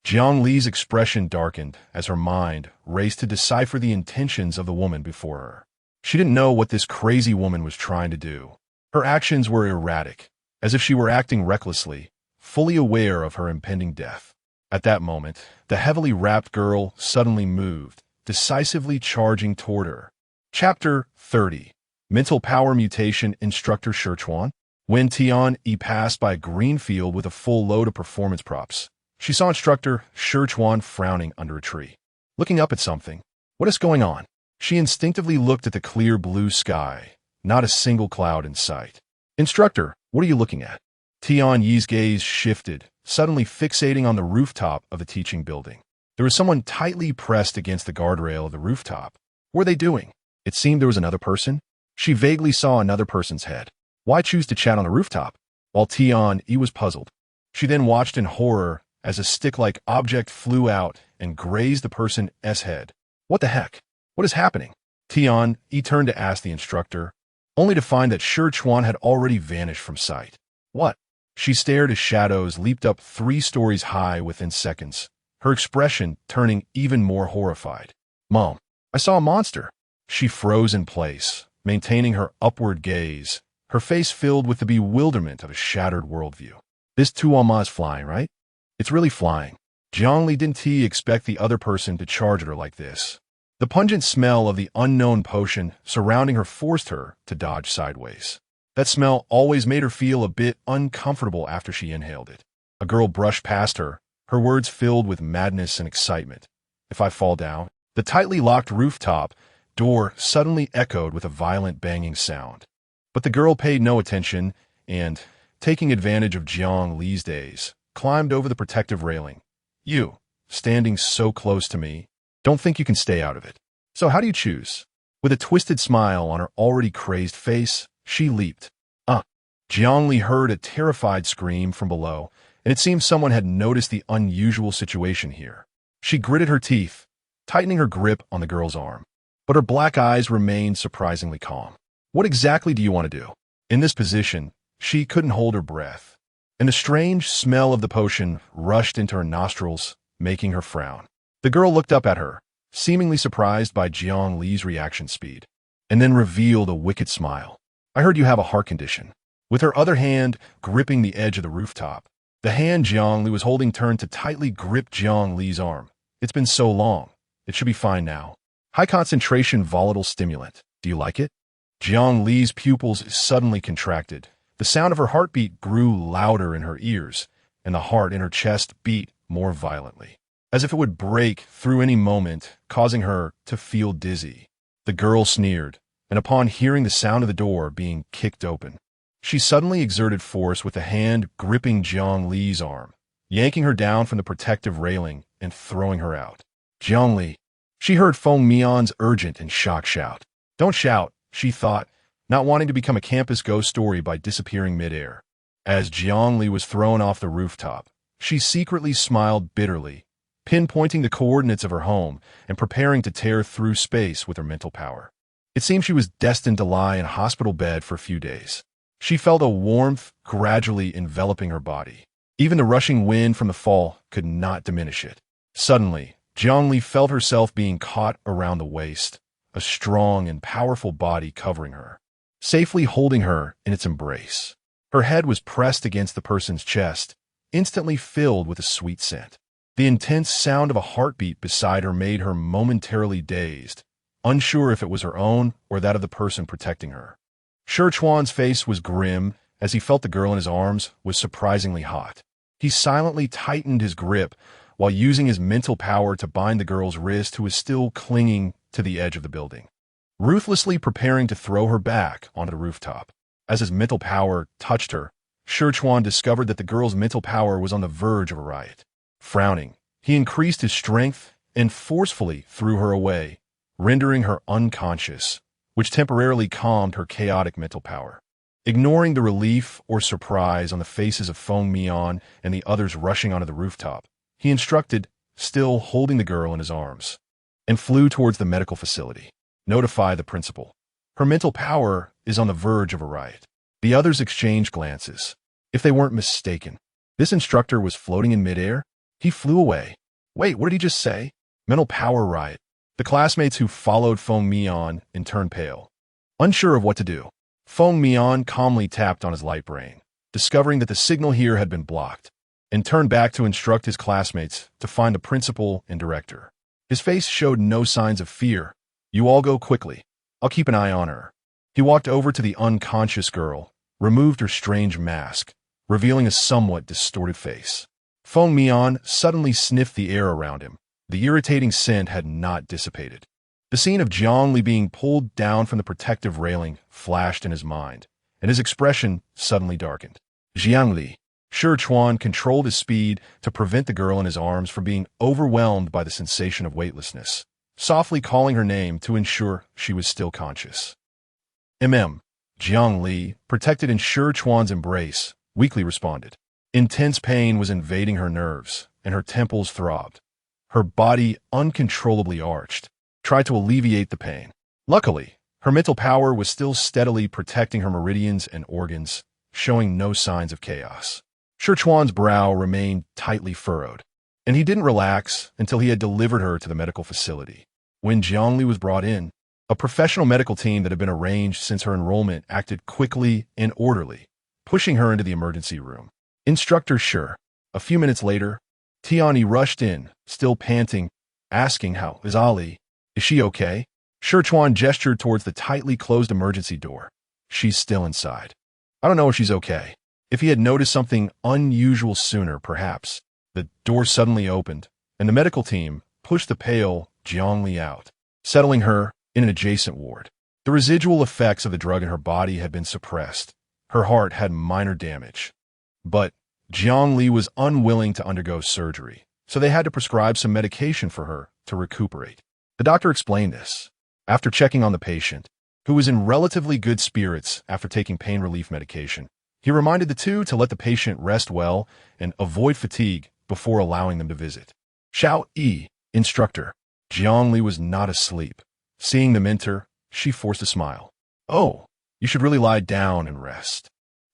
Speaker 1: Jiang Li's expression darkened as her mind raced to decipher the intentions of the woman before her. She didn't know what this crazy woman was trying to do. Her actions were erratic, as if she were acting recklessly, fully aware of her impending death. At that moment, the heavily wrapped girl suddenly moved, decisively charging toward her. Chapter 30. Mental Power Mutation Instructor Shichuan. When Tian passed by a green field with a full load of performance props, she saw Instructor Shichuan frowning under a tree, looking up at something. What is going on? She instinctively looked at the clear blue sky, not a single cloud in sight. Instructor, what are you looking at? Tian Yi's gaze shifted, suddenly fixating on the rooftop of the teaching building. There was someone tightly pressed against the guardrail of the rooftop. What were they doing? It seemed there was another person. She vaguely saw another person's head. Why choose to chat on the rooftop? While Tian Yi was puzzled, she then watched in horror as a stick-like object flew out and grazed the person's head. What the heck? What is happening? Tian Yi turned to ask the instructor, only to find that Shichuan had already vanished from sight. What? She stared as shadows leaped up 3 stories high within seconds, her expression turning even more horrified. "Mom, I saw a monster." She froze in place, maintaining her upward gaze, her face filled with the bewilderment of a shattered worldview. "This tuama is flying, right? It's really flying." Zhongli didn't expect the other person to charge at her like this. The pungent smell of the unknown potion surrounding her forced her to dodge sideways. That smell always made her feel a bit uncomfortable after she inhaled it. A girl brushed past her, her words filled with madness and excitement. "If I fall down?" The tightly locked rooftop door suddenly echoed with a violent banging sound. But the girl paid no attention and, taking advantage of Jiang Li's daze, climbed over the protective railing. "You, standing so close to me, don't think you can stay out of it. So how do you choose?" With a twisted smile on her already crazed face, she leaped. Jiang Li heard a terrified scream from below, and it seemed someone had noticed the unusual situation here. She gritted her teeth, tightening her grip on the girl's arm. But her black eyes remained surprisingly calm. "What exactly do you want to do?" In this position, she couldn't hold her breath, and the strange smell of the potion rushed into her nostrils, making her frown. The girl looked up at her, seemingly surprised by Jiang Li's reaction speed, and then revealed a wicked smile. "I heard you have a heart condition." With her other hand gripping the edge of the rooftop, the hand Jiang Li was holding turned to tightly grip Jiang Li's arm. "It's been so long. It should be fine now. High-concentration volatile stimulant. Do you like it?" Jiang Li's pupils suddenly contracted. The sound of her heartbeat grew louder in her ears, and the heart in her chest beat more violently, as if it would break through any moment, causing her to feel dizzy. The girl sneered, and upon hearing the sound of the door being kicked open, she suddenly exerted force with the hand gripping Jiang Li's arm, yanking her down from the protective railing and throwing her out. "Jiang Li!" She heard Feng Mian's urgent and shocked shout. "Don't shout," she thought, not wanting to become a campus ghost story by disappearing midair. As Jiang Li was thrown off the rooftop, she secretly smiled bitterly, pinpointing the coordinates of her home and preparing to tear through space with her mental power. It seemed she was destined to lie in a hospital bed for a few days. She felt a warmth gradually enveloping her body. Even the rushing wind from the fall could not diminish it. Suddenly, Jiang Li felt herself being caught around the waist, a strong and powerful body covering her, safely holding her in its embrace. Her head was pressed against the person's chest, instantly filled with a sweet scent. The intense sound of a heartbeat beside her made her momentarily dazed, unsure if it was her own or that of the person protecting her. Chuan's face was grim as he felt the girl in his arms was surprisingly hot. He silently tightened his grip while using his mental power to bind the girl's wrist, who was still clinging to the edge of the building, ruthlessly preparing to throw her back onto the rooftop. As his mental power touched her, Chuan discovered that the girl's mental power was on the verge of a riot. Frowning, he increased his strength and forcefully threw her away, rendering her unconscious, which temporarily calmed her chaotic mental power. Ignoring the relief or surprise on the faces of Feng Mian and the others rushing onto the rooftop, he instructed, still holding the girl in his arms, and flew towards the medical facility. "Notify the principal. Her mental power is on the verge of a riot." The others exchanged glances. If they weren't mistaken, this instructor was floating in midair. He flew away. Wait, what did he just say? Mental power riot. The classmates who followed Feng Mian turned pale, unsure of what to do. Feng Mian calmly tapped on his light brain, discovering that the signal here had been blocked, and turned back to instruct his classmates to find the principal and director. His face showed no signs of fear. "You all go quickly. I'll keep an eye on her." He walked over to the unconscious girl, removed her strange mask, revealing a somewhat distorted face. Feng Mian suddenly sniffed the air around him. The irritating scent had not dissipated. The scene of Jiang Li being pulled down from the protective railing flashed in his mind, and his expression suddenly darkened. "Jiang Li." Chuan controlled his speed to prevent the girl in his arms from being overwhelmed by the sensation of weightlessness, softly calling her name to ensure she was still conscious. Jiang Li, protected in Chuan's embrace, weakly responded. Intense pain was invading her nerves, and her temples throbbed. Her body, uncontrollably arched, tried to alleviate the pain. Luckily, her mental power was still steadily protecting her meridians and organs, showing no signs of chaos. Chuan's brow remained tightly furrowed. And he didn't relax until he had delivered her to the medical facility. When Jiangli was brought in, a professional medical team that had been arranged since her enrollment acted quickly and orderly, pushing her into the emergency room. Instructor Sure. A few minutes later, Tiani rushed in, still panting, asking how is Ali? Is she okay? Sherchuan gestured towards the tightly closed emergency door. She's still inside. I don't know if she's okay. If he had noticed something unusual sooner, perhaps. The door suddenly opened, and the medical team pushed the pale Jiangli out, settling her in an adjacent ward. The residual effects of the drug in her body had been suppressed. Her heart had minor damage. But Jiangli was unwilling to undergo surgery, so they had to prescribe some medication for her to recuperate. The doctor explained this. After checking on the patient, who was in relatively good spirits after taking pain relief medication, he reminded the two to let the patient rest well and avoid fatigue before allowing them to visit. Xiao Yi, instructor. Jiangli was not asleep. Seeing them enter, she forced a smile. Oh, you should really lie down and rest.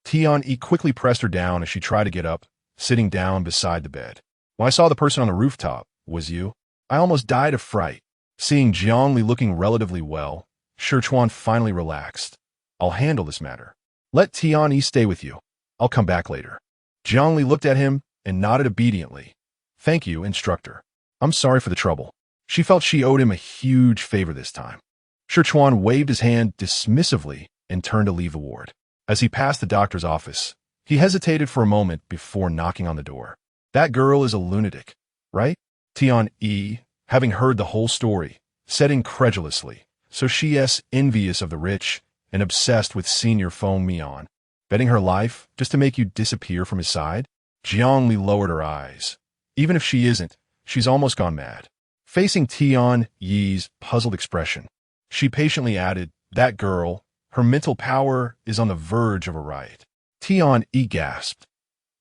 Speaker 1: Tian Yi quickly pressed her down as she tried to get up, sitting down beside the bed. When I saw the person on the rooftop, was you? I almost died of fright. Seeing Jiangli looking relatively well, Sherchuan finally relaxed. I'll handle this matter. Let Tian Yi stay with you. I'll come back later. Jiangli looked at him and nodded obediently. Thank you, instructor. I'm sorry for the trouble. She felt she owed him a huge favor this time. Sherchuan waved his hand dismissively and turned to leave the ward. As he passed the doctor's office, he hesitated for a moment before knocking on the door. That girl is a lunatic, right? Tian Yi, having heard the whole story, said incredulously, so she is envious of the rich and obsessed with Senior Feng Mian, betting her life just to make you disappear from his side? Jiangli lowered her eyes. Even if she isn't, she's almost gone mad. Facing Tian Yi's puzzled expression, she patiently added, that girl, her mental power is on the verge of a riot. Tian Yi gasped.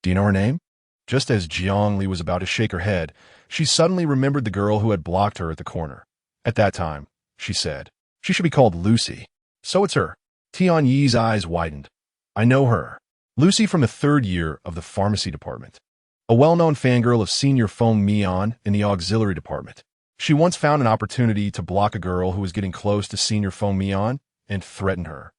Speaker 1: Do you know her name? Just as Jiangli was about to shake her head, she suddenly remembered the girl who had blocked her at the corner. At that time, she said, she should be called Lucy. So it's her. Tian Yi's eyes widened. I know her. Lucy from the 3rd year of the pharmacy department. A well-known fangirl of Senior Feng Mian in the auxiliary department. She once found an opportunity to block a girl who was getting close to Senior Feng Mian and threatened her,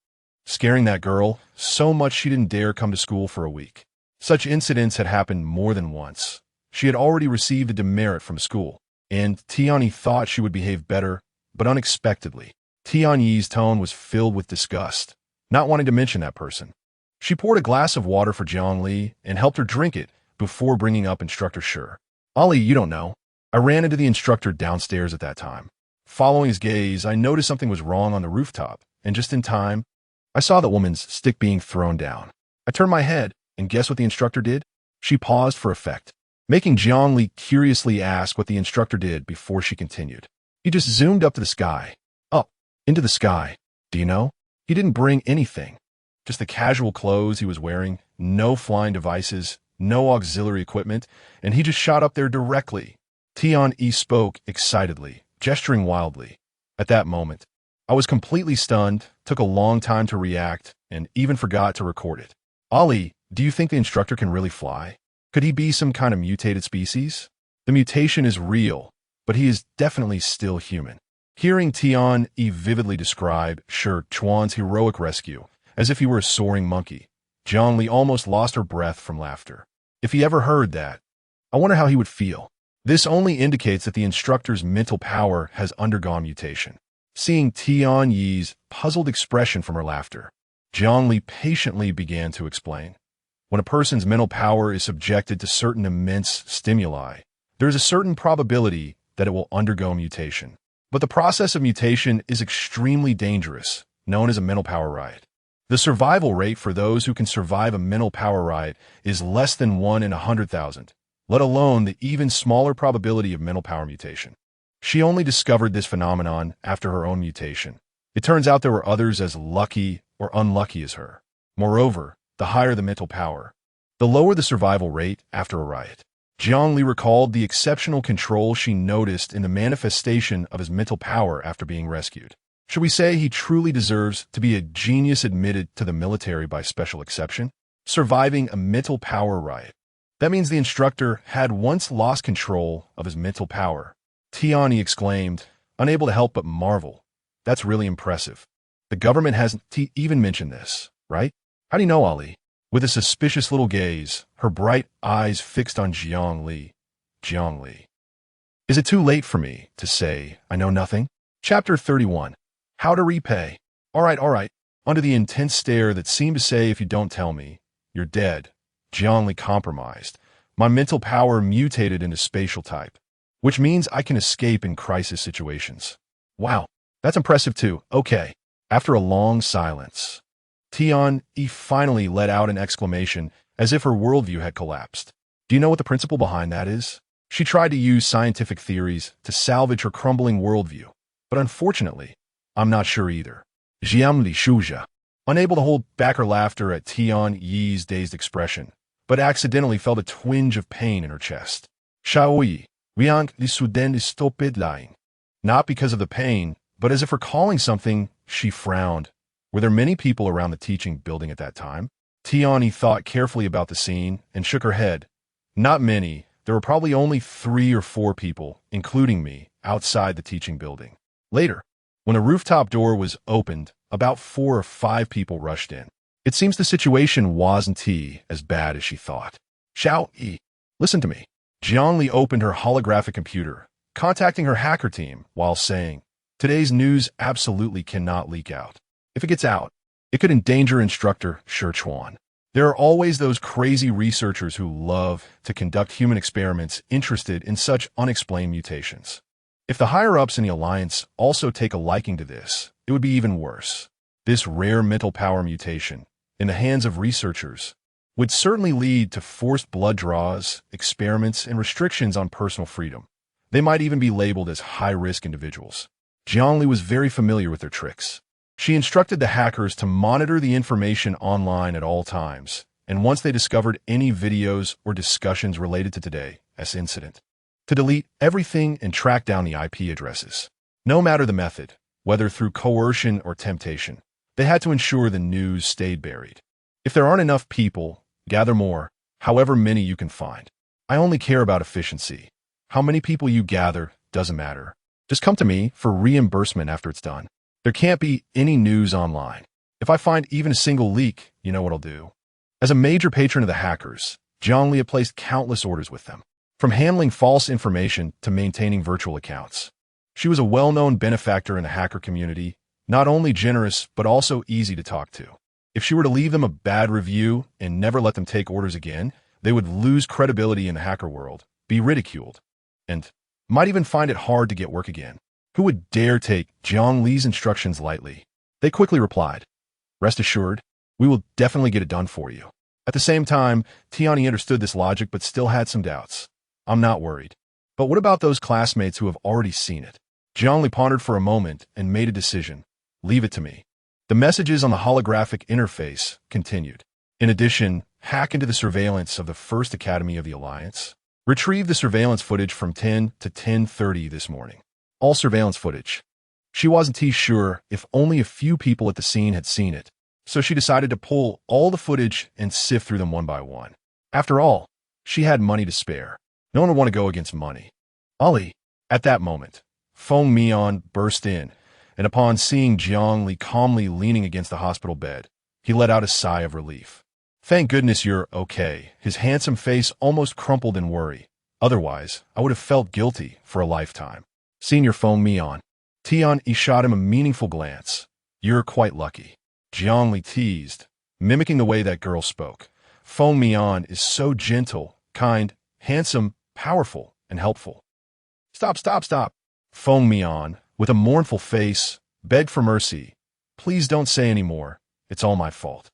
Speaker 1: scaring that girl so much she didn't dare come to school for a week. Such incidents had happened more than once. She had already received a demerit from school, and Tian Yi thought she would behave better, but unexpectedly, Tian Yi's tone was filled with disgust, not wanting to mention that person. She poured a glass of water for Jiangli and helped her drink it before bringing up Instructor Sure. Ali, you don't know. I ran into the instructor downstairs at that time. Following his gaze, I noticed something was wrong on the rooftop, and just in time, I saw the woman's stick being thrown down. I turned my head, and guess what the instructor did? She paused for effect, making Jiangli curiously ask what the instructor did before she continued. He just zoomed up to the sky. Up, into the sky. Do you know? He didn't bring anything. Just the casual clothes he was wearing, no flying devices, no auxiliary equipment, and he just shot up there directly. Tian Yi spoke excitedly, gesturing wildly. At that moment, I was completely stunned, took a long time to react, and even forgot to record it. Ali, do you think the instructor can really fly? Could he be some kind of mutated species? The mutation is real, but he is definitely still human. Hearing Tian Yi vividly describe Chuan's heroic rescue, as if he were a soaring monkey, Jiangli almost lost her breath from laughter. If he ever heard that, I wonder how he would feel. This only indicates that the instructor's mental power has undergone mutation. Seeing Tian Yi's puzzled expression from her laughter, Jiangli patiently began to explain. When a person's mental power is subjected to certain immense stimuli, there is a certain probability that it will undergo mutation. But the process of mutation is extremely dangerous, known as a mental power riot. The survival rate for those who can survive a mental power riot is less than 1 in 100,000, let alone the even smaller probability of mental power mutation. She only discovered this phenomenon after her own mutation. It turns out there were others as lucky or unlucky as her. Moreover, the higher the mental power, the lower the survival rate after a riot. Jiangli recalled the exceptional control she noticed in the manifestation of his mental power after being rescued. Should we say he truly deserves to be a genius admitted to the military by special exception? Surviving a mental power riot. That means the instructor had once lost control of his mental power. Tiani exclaimed, unable to help but marvel. That's really impressive. The government hasn't even mentioned this, right? How do you know, Ali? With a suspicious little gaze, her bright eyes fixed on Jiang Li. Jiang Li. Is it too late for me to say I know nothing? Chapter 31. How to repay. All right. Under the intense stare that seemed to say if you don't tell me, you're dead, Jiang Li compromised. My mental power mutated into spatial type, which means I can escape in crisis situations. Wow, that's impressive too. Okay. After a long silence, Tian-Yi finally let out an exclamation as if her worldview had collapsed. Do you know what the principle behind that is? She tried to use scientific theories to salvage her crumbling worldview, but unfortunately, I'm not sure either. Jiang Li Shuja, unable to hold back her laughter at Tian-Yi's dazed expression, but accidentally felt a twinge of pain in her chest. Shaoyi, Riant li Suden is stupid lying. Not because of the pain, but as if recalling something, she frowned. Were there many people around the teaching building at that time? Tiani thought carefully about the scene and shook her head. Not many. There were probably only 3 or 4 people, including me, outside the teaching building. Later, when a rooftop door was opened, about 4 or 5 people rushed in. It seems the situation wasn't as bad as she thought. Xiao-Yi, listen to me. Jiang Li opened her holographic computer, contacting her hacker team while saying, today's news absolutely cannot leak out. If it gets out, it could endanger instructor Shi Chuan. There are always those crazy researchers who love to conduct human experiments interested in such unexplained mutations. If the higher-ups in the Alliance also take a liking to this, it would be even worse. This rare mental power mutation, in the hands of researchers, would certainly lead to forced blood draws, experiments, and restrictions on personal freedom. They might even be labeled as high-risk individuals. Jiang Li was very familiar with their tricks. She instructed the hackers to monitor the information online at all times, and once they discovered any videos or discussions related to today's incident, to delete everything and track down the IP addresses. No matter the method, whether through coercion or temptation, they had to ensure the news stayed buried. If there aren't enough people, gather more, however many you can find. I only care about efficiency. How many people you gather doesn't matter. Just come to me for reimbursement after it's done. There can't be any news online. If I find even a single leak, you know what I'll do. As a major patron of the hackers, Jiang Li had placed countless orders with them, from handling false information to maintaining virtual accounts. She was a well-known benefactor in the hacker community, not only generous but also easy to talk to. If she were to leave them a bad review and never let them take orders again, they would lose credibility in the hacker world, be ridiculed, and might even find it hard to get work again. Who would dare take Jiang Li's instructions lightly? They quickly replied, rest assured, we will definitely get it done for you. At the same time, Tiani understood this logic but still had some doubts. I'm not worried. But what about those classmates who have already seen it? Jiang Li pondered for a moment and made a decision. Leave it to me. The messages on the holographic interface continued. In addition, hack into the surveillance of the First Academy of the Alliance. Retrieve the surveillance footage from 10 to 10:30 this morning. All surveillance footage. She wasn't sure if only a few people at the scene had seen it, so she decided to pull all the footage and sift through them one by one. After all, she had money to spare. No one would want to go against money. Ali, at that moment, Feng Mian burst in, and upon seeing Jiang Li calmly leaning against the hospital bed, he let out a sigh of relief. Thank goodness you're okay. His handsome face almost crumpled in worry. Otherwise, I would have felt guilty for a lifetime. Senior Feng Mian. Tian-Yi shot him a meaningful glance. You're quite lucky. Jiang Li teased, mimicking the way that girl spoke. Feng Mian is so gentle, kind, handsome, powerful, and helpful. Stop. Feng Mian, with a mournful face, begged for mercy. Please don't say any more. It's all my fault.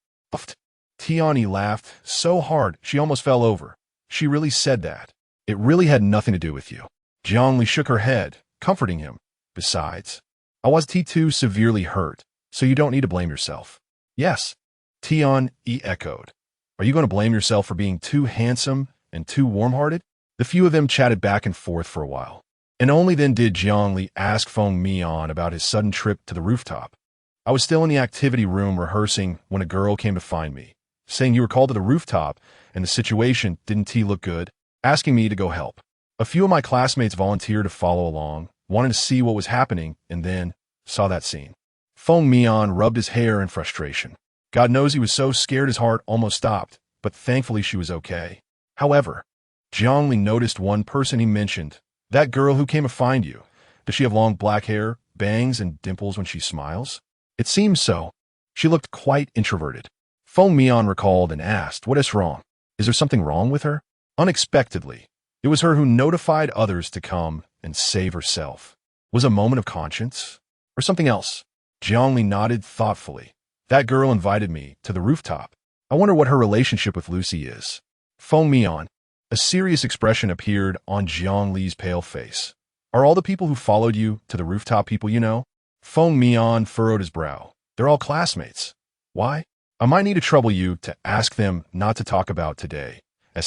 Speaker 1: Tian-Yi laughed so hard she almost fell over. She really said that. It really had nothing to do with you. Jiang Li shook her head, comforting him. Besides, I was too severely hurt, so you don't need to blame yourself. Yes, Tian-Yi echoed. Are you going to blame yourself for being too handsome and too warm-hearted? The few of them chatted back and forth for a while, and only then did Jiang Li ask Feng Mian about his sudden trip to the rooftop. I was still in the activity room rehearsing when a girl came to find me. saying you were called to the rooftop and the situation didn't look good, asking me to go help. A few of my classmates volunteered to follow along, wanted to see what was happening, and then saw that scene. Feng Mian rubbed his hair in frustration. God knows he was so scared his heart almost stopped, but thankfully she was okay. However, Jiangli noticed one person he mentioned, that girl who came to find you. Does she have long black hair, bangs, and dimples when she smiles? It seems so. She looked quite introverted. Feng Mian recalled and asked, what is wrong? Is there something wrong with her? Unexpectedly, it was her who notified others to come and save herself. Was a moment of conscience? Or something else? Jiangli nodded thoughtfully. That girl invited me to the rooftop. I wonder what her relationship with Lucy is. Feng Mian. A serious expression appeared on Jiangli's pale face. Are all the people who followed you to the rooftop people you know? Feng Mian furrowed his brow. They're all classmates. Why? I might need to trouble you to ask them not to talk about today's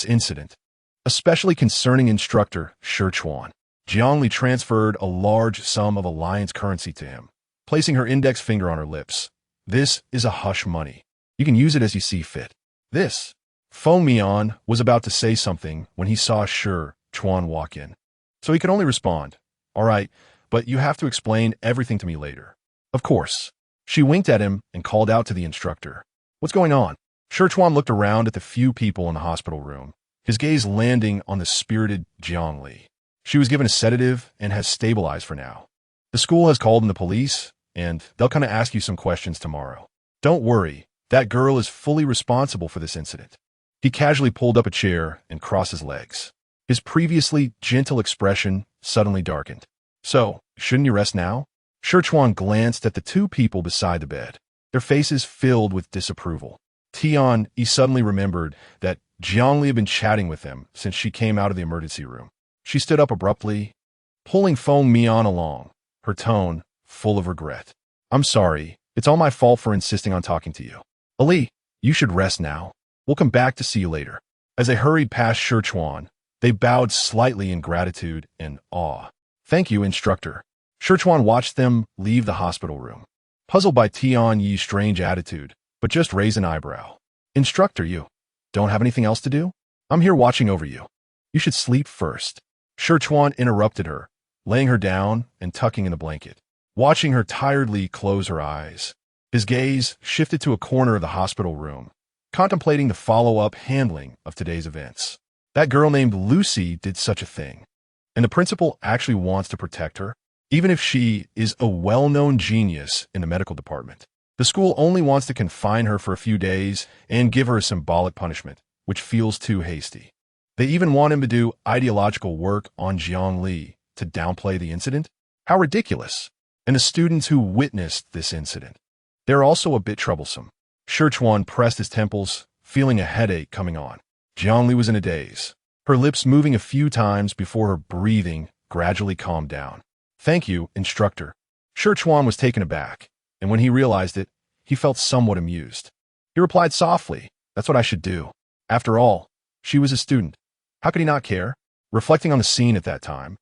Speaker 1: incident, especially concerning instructor Shi Chuan. Jiangli transferred a large sum of alliance currency to him, placing her index finger on her lips. This is a hush money. You can use it as you see fit. This. Feng Mian was about to say something when he saw Shi Chuan walk in. So he could only respond, all right, but you have to explain everything to me later. Of course. She winked at him and called out to the instructor. What's going on? Shi Chuan looked around at the few people in the hospital room, his gaze landing on the spirited Jiangli. She was given a sedative and has stabilized for now. The school has called in the police, and they'll come to ask you some questions tomorrow. Don't worry, that girl is fully responsible for this incident. He casually pulled up a chair and crossed his legs. His previously gentle expression suddenly darkened. So, shouldn't you rest now? Shi Chuan glanced at the two people beside the bed, their faces filled with disapproval. Tian Yi suddenly remembered that Jiangli had been chatting with them since she came out of the emergency room. She stood up abruptly, pulling Feng Mian along, her tone full of regret. I'm sorry, it's all my fault for insisting on talking to you. Ali, you should rest now. We'll come back to see you later. As they hurried past Shi Chuan, they bowed slightly in gratitude and awe. Thank you, instructor. Shi Chuan watched them leave the hospital room, puzzled by Tian Yi's strange attitude, but just raised an eyebrow. Instructor, you don't have anything else to do? I'm here watching over you. You should sleep first. Shi Chuan interrupted her, laying her down and tucking in the blanket, watching her tiredly close her eyes. His gaze shifted to a corner of the hospital room, contemplating the follow-up handling of today's events. That girl named Lucy did such a thing, and the principal actually wants to protect her, even if she is a well-known genius in the medical department. The school only wants to confine her for a few days and give her a symbolic punishment, which feels too hasty. They even want him to do ideological work on Jiangli to downplay the incident? How ridiculous! And the students who witnessed this incident, they're also a bit troublesome. Shi Chuan pressed his temples, feeling a headache coming on. Jiangli was in a daze, her lips moving a few times before her breathing gradually calmed down. Thank you, instructor. Shi Chuan was taken aback, and when he realized it, he felt somewhat amused. He replied softly, that's what I should do. After all, she was a student. How could he not care? Reflecting on the scene at that time,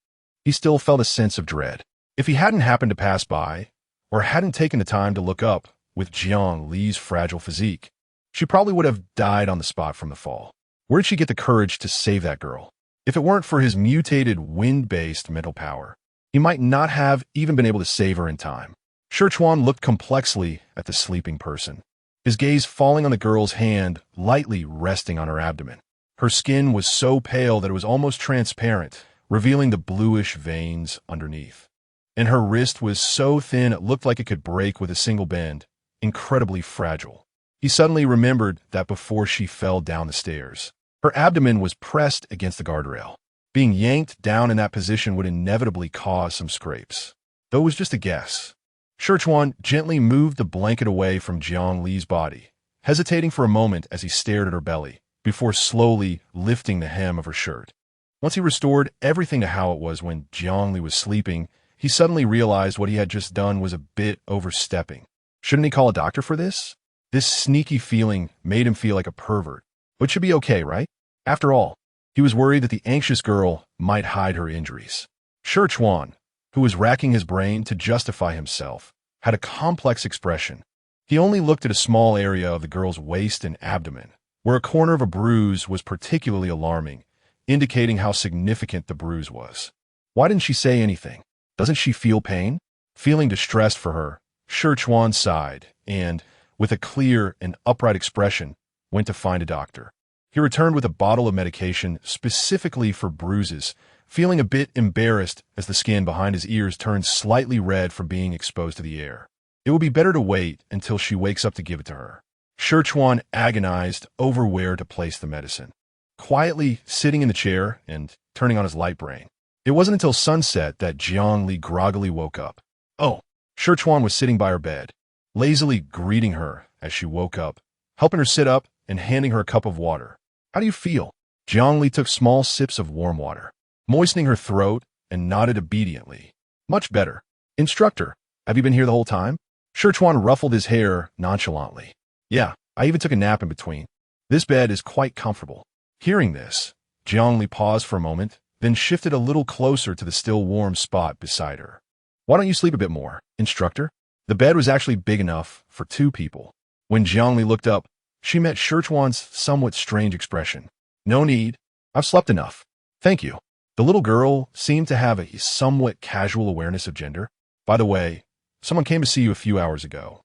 Speaker 1: he still felt a sense of dread. If he hadn't happened to pass by, or hadn't taken the time to look up with Jiang Li's fragile physique, she probably would have died on the spot from the fall. Where'd she get the courage to save that girl? If it weren't for his mutated wind-based mental power, he might not have even been able to save her in time. Shi Chuan looked complexly at the sleeping person, his gaze falling on the girl's hand lightly resting on her abdomen. Her skin was so pale that it was almost transparent, revealing the bluish veins underneath. And her wrist was so thin it looked like it could break with a single bend, incredibly fragile. He suddenly remembered that before she fell down the stairs, her abdomen was pressed against the guardrail. Being yanked down in that position would inevitably cause some scrapes. Though it was just a guess. Shi Chuan gently moved the blanket away from Jiang Li's body, hesitating for a moment as he stared at her belly, before slowly lifting the hem of her shirt. Once he restored everything to how it was when Jiang Li was sleeping, he suddenly realized what he had just done was a bit overstepping. Shouldn't he call a doctor for this? This sneaky feeling made him feel like a pervert. But it should be okay, right? After all, he was worried that the anxious girl might hide her injuries. Shi Chuan, who was racking his brain to justify himself, had a complex expression, He only looked at a small area of the girl's waist and abdomen, where a corner of a bruise was particularly alarming, indicating how significant the bruise was. Why didn't she say anything? Doesn't she feel pain? Feeling distressed for her, Scherchuan sighed and, with a clear and upright expression, went to find a doctor. He returned with a bottle of medication specifically for bruises, feeling a bit embarrassed as the skin behind his ears turned slightly red from being exposed to the air. It would be better to wait until she wakes up to give it to her. Scherchuan agonized over where to place the medicine, quietly sitting in the chair and turning on his light brain. It wasn't until sunset that Jiangli groggily woke up. Oh, Scherchuan was sitting by her bed, lazily greeting her as she woke up, helping her sit up and handing her a cup of water. How do you feel? Jiangli took small sips of warm water, moistening her throat, and nodded obediently. Much better. Instructor, have you been here the whole time? Scherchuan ruffled his hair nonchalantly. Yeah, I even took a nap in between. This bed is quite comfortable. Hearing this, Jiangli paused for a moment, then shifted a little closer to the still warm spot beside her. Why don't you sleep a bit more, instructor? The bed was actually big enough for 2 people. When Jiangli looked up, she met Scherchuan's somewhat strange expression. No need. I've slept enough. Thank you. The little girl seemed to have a somewhat casual awareness of gender. By the way, someone came to see you a few hours ago.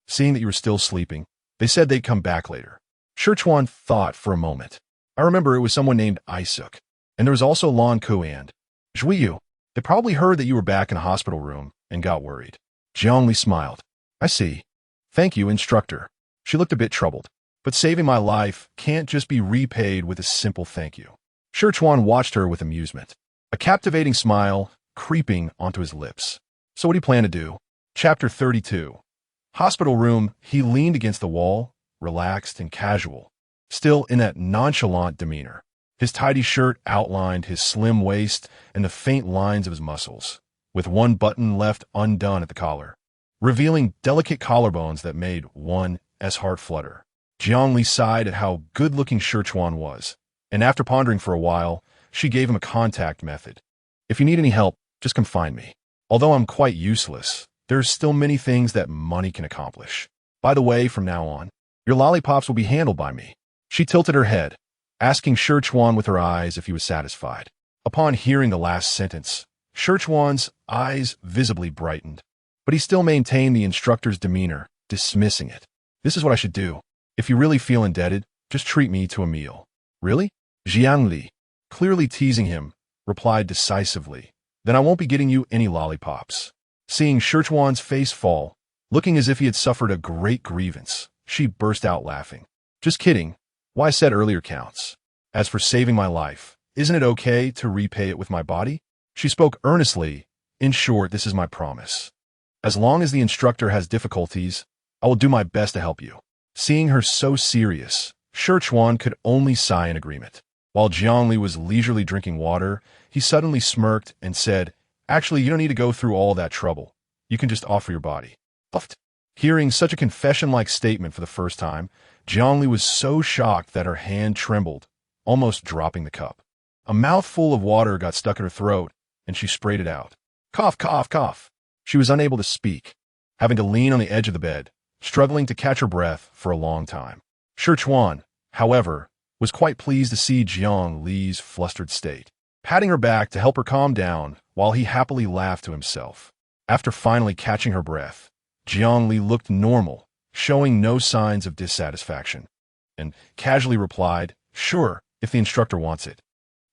Speaker 1: Seeing that you were still sleeping, they said they'd come back later. Scherchuan thought for a moment. I remember it was someone named Isuk, and there was also Lan Ku and Zhuiyu. They probably heard that you were back in a hospital room and got worried. Jiangli smiled. I see. Thank you, instructor. She looked a bit troubled. But saving my life can't just be repaid with a simple thank you. Scherchuan watched her with amusement, a captivating smile creeping onto his lips. So what do you plan to do? Chapter 32. Hospital room, he leaned against the wall, relaxed and casual, still in that nonchalant demeanor. His tidy shirt outlined his slim waist and the faint lines of his muscles, with one button left undone at the collar, revealing delicate collarbones that made one's heart flutter. Jiangli sighed at how good-looking Scherchuan was, and after pondering for a while, she gave him a contact method. If you need any help, just come find me. Although I'm quite useless, there's still many things that money can accomplish. By the way, from now on, your lollipops will be handled by me. She tilted her head, asking Scherchuan with her eyes if he was satisfied. Upon hearing the last sentence, Scherchuan's eyes visibly brightened, but he still maintained the instructor's demeanor, dismissing it. This is what I should do. If you really feel indebted, just treat me to a meal. Really? Jiangli, clearly teasing him, replied decisively. Then I won't be getting you any lollipops. Seeing Scherchuan's face fall, looking as if he had suffered a great grievance, she burst out laughing. Just kidding. Why I said earlier counts. As for saving my life, isn't it okay to repay it with my body? She spoke earnestly. In short, this is my promise. As long as the instructor has difficulties, I will do my best to help you. Seeing her so serious, Scherchuan could only sigh in agreement. While Jiangli was leisurely drinking water, he suddenly smirked and said, Actually, you don't need to go through all that trouble. You can just offer your body. Puffed. Hearing such a confession-like statement for the first time, Jiangli was so shocked that her hand trembled, almost dropping the cup. A mouthful of water got stuck in her throat, and she sprayed it out. Cough, cough, cough. She was unable to speak, having to lean on the edge of the bed, struggling to catch her breath for a long time. Scherchuan, however, was quite pleased to see Jiangli's flustered state, patting her back to help her calm down while he happily laughed to himself. After finally catching her breath, Jiangli looked normal, showing no signs of dissatisfaction, and casually replied, Sure, if the instructor wants it.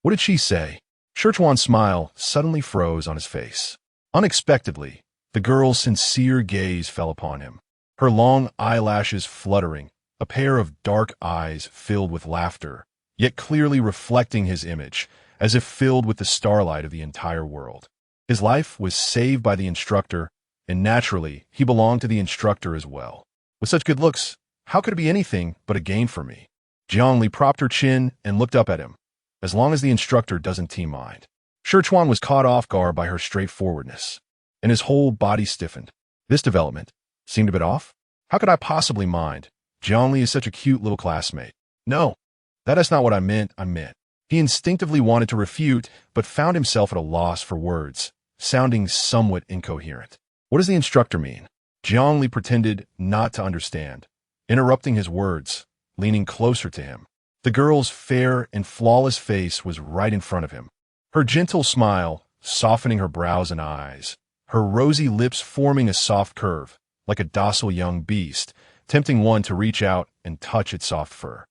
Speaker 1: What did she say? Scherchuan's smile suddenly froze on his face. Unexpectedly, the girl's sincere gaze fell upon him, her long eyelashes fluttering, a pair of dark eyes filled with laughter, yet clearly reflecting his image, as if filled with the starlight of the entire world. His life was saved by the instructor, and naturally, he belonged to the instructor as well. With such good looks, how could it be anything but a gain for me? Jiangli propped her chin and looked up at him, as long as the instructor doesn't team mind. Scherchuan was caught off guard by her straightforwardness, and his whole body stiffened. This development seemed a bit off. How could I possibly mind? Jiangli is such a cute little classmate. No, that's not what I meant. He instinctively wanted to refute, but found himself at a loss for words, sounding somewhat incoherent. What does the instructor mean? Jiangli pretended not to understand, interrupting his words, leaning closer to him. The girl's fair and flawless face was right in front of him. Her gentle smile, softening her brows and eyes, her rosy lips forming a soft curve, like a docile young beast, tempting one to reach out and touch its soft fur.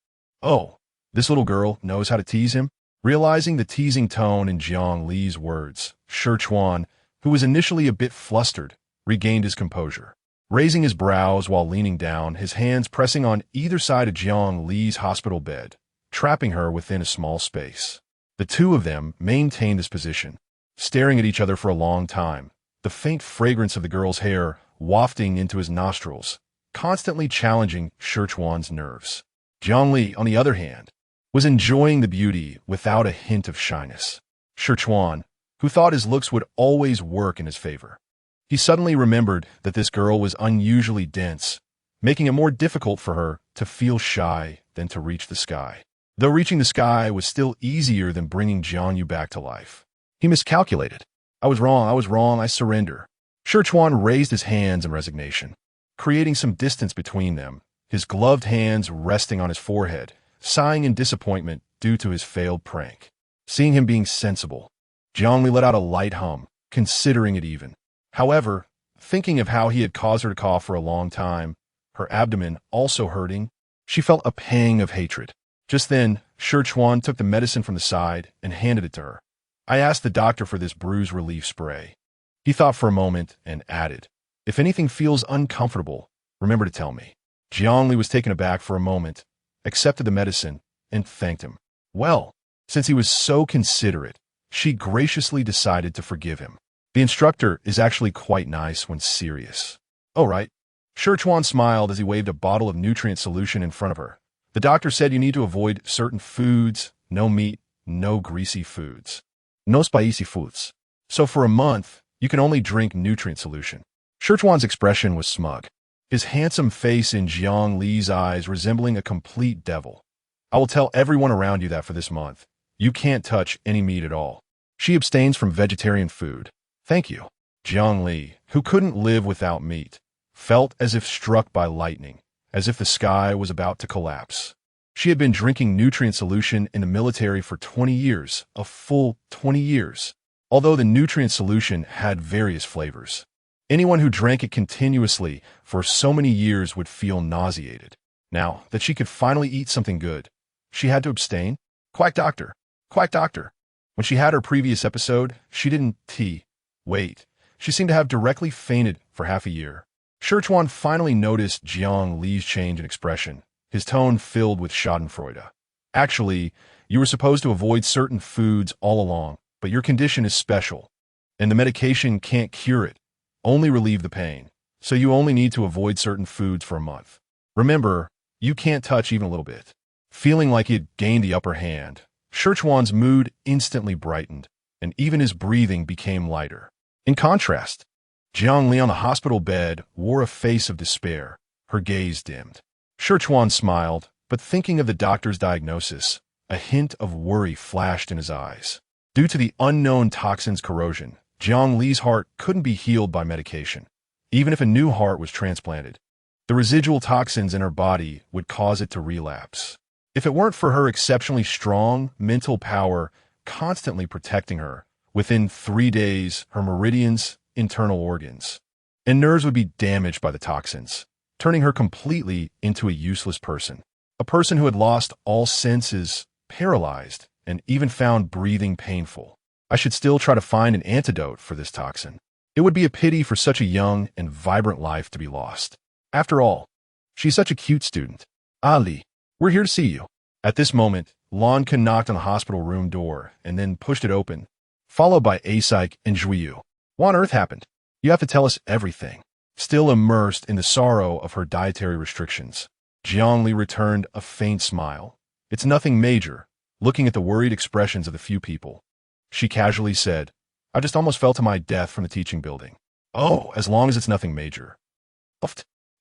Speaker 1: Oh, this little girl knows how to tease him? Realizing the teasing tone in Jiang Li's words, Shi Chuan, who was initially a bit flustered, regained his composure. Raising his brows while leaning down, his hands pressing on either side of Jiang Li's hospital bed, trapping her within a small space. The two of them maintained this position, staring at each other for a long time, the faint fragrance of the girl's hair wafting into his nostrils, constantly challenging Shi Chuan's nerves. Jiang Li, on the other hand, was enjoying the beauty without a hint of shyness. Shi Chuan, who thought his looks would always work in his favor. He suddenly remembered that this girl was unusually dense, making it more difficult for her to feel shy than to reach the sky. Though reaching the sky was still easier than bringing Jiangyu back to life. He miscalculated. I was wrong, I surrender. Shi Chuan raised his hands in resignation, creating some distance between them, his gloved hands resting on his forehead, sighing in disappointment due to his failed prank. Seeing him being sensible, Jiangli let out a light hum, considering it even. However, thinking of how he had caused her to cough for a long time, her abdomen also hurting, she felt a pang of hatred. Just then, Shi Chuan took the medicine from the side and handed it to her. I asked the doctor for this bruise relief spray. He thought for a moment and added, if anything feels uncomfortable, remember to tell me. Jiangli was taken aback for a moment, accepted the medicine, and thanked him. Well, since he was so considerate, she graciously decided to forgive him. The instructor is actually quite nice when serious. Oh, right. Shi Chuan smiled as he waved a bottle of nutrient solution in front of her. The doctor said you need to avoid certain foods, no meat, no greasy foods. No spicy foods. So for a month, you can only drink nutrient solution. Shi Chuan's expression was smug, his handsome face in Jiang Li's eyes resembling a complete devil. I will tell everyone around you that for this month, you can't touch any meat at all. She abstains from vegetarian food. Thank you. Jiang Li, who couldn't live without meat, felt as if struck by lightning, as if the sky was about to collapse. She had been drinking nutrient solution in the military for 20 years, a full 20 years, although the nutrient solution had various flavors. Anyone who drank it continuously for so many years would feel nauseated. Now that she could finally eat something good, she had to abstain? Quack doctor. Quack doctor. When she had her previous episode, she didn't wait. She seemed to have directly fainted for half a year. Shi Chuan finally noticed Jiang Li's change in expression, his tone filled with schadenfreude. Actually, you were supposed to avoid certain foods all along, but your condition is special, and the medication can't cure it, only relieve the pain, so you only need to avoid certain foods for a month. Remember, you can't touch even a little bit. Feeling like he had gained the upper hand, Shi Chuan's mood instantly brightened, and even his breathing became lighter. In contrast, Jiang Li on the hospital bed wore a face of despair, her gaze dimmed. Shi Chuan smiled, but thinking of the doctor's diagnosis, a hint of worry flashed in his eyes. Due to the unknown toxin's corrosion, Jiang Li's heart couldn't be healed by medication. Even if a new heart was transplanted, the residual toxins in her body would cause it to relapse. If it weren't for her exceptionally strong mental power constantly protecting her, within 3 days, her meridians, internal organs, and nerves would be damaged by the toxins, turning her completely into a useless person. A person who had lost all senses, paralyzed, and even found breathing painful. I should still try to find an antidote for this toxin. It would be a pity for such a young and vibrant life to be lost. After all, she's such a cute student. Ali, we're here to see you. At this moment, Lanka knocked on the hospital room door and then pushed it open, followed by Asik and Zhuyu. What on earth happened? You have to tell us everything. Still immersed in the sorrow of her dietary restrictions, Jiang Li returned a faint smile. It's nothing major. Looking at the worried expressions of the few people, she casually said, I just almost fell to my death from the teaching building. Oh, as long as it's nothing major.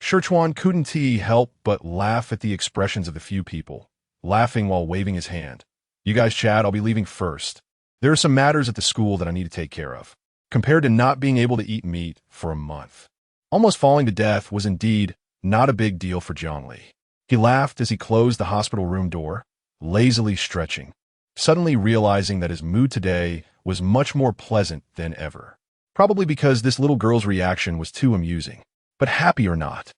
Speaker 1: Shi Chuan couldn't help but laugh at the expressions of the few people, laughing while waving his hand. You guys chat, I'll be leaving first. There are some matters at the school that I need to take care of, compared to not being able to eat meat for a month. Almost falling to death was indeed not a big deal for Jiangli. He laughed as he closed the hospital room door, lazily stretching, suddenly realizing that his mood today was much more pleasant than ever. Probably because this little girl's reaction was too amusing. But happy or not,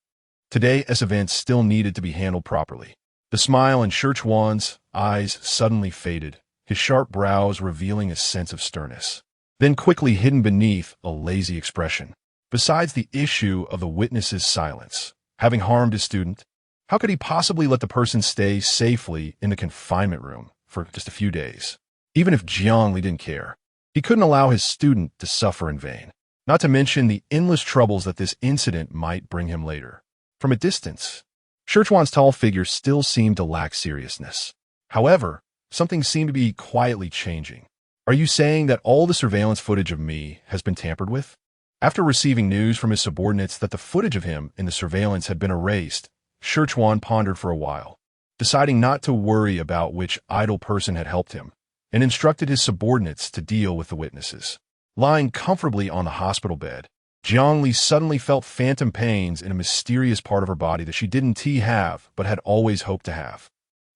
Speaker 1: today's events still needed to be handled properly. The smile in Scherchuan's eyes suddenly faded, his sharp brows revealing a sense of sternness, then quickly hidden beneath a lazy expression. Besides the issue of the witness's silence, having harmed his student, how could he possibly let the person stay safely in the confinement room for just a few days? Even if Jiangli didn't care, he couldn't allow his student to suffer in vain, not to mention the endless troubles that this incident might bring him later. From a distance, Scherchuan's tall figure still seemed to lack seriousness. However, something seemed to be quietly changing. Are you saying that all the surveillance footage of me has been tampered with? After receiving news from his subordinates that the footage of him in the surveillance had been erased, Scherchuan pondered for a while, deciding not to worry about which idle person had helped him, and instructed his subordinates to deal with the witnesses. Lying comfortably on the hospital bed, Jiangli suddenly felt phantom pains in a mysterious part of her body that she didn't have but had always hoped to have.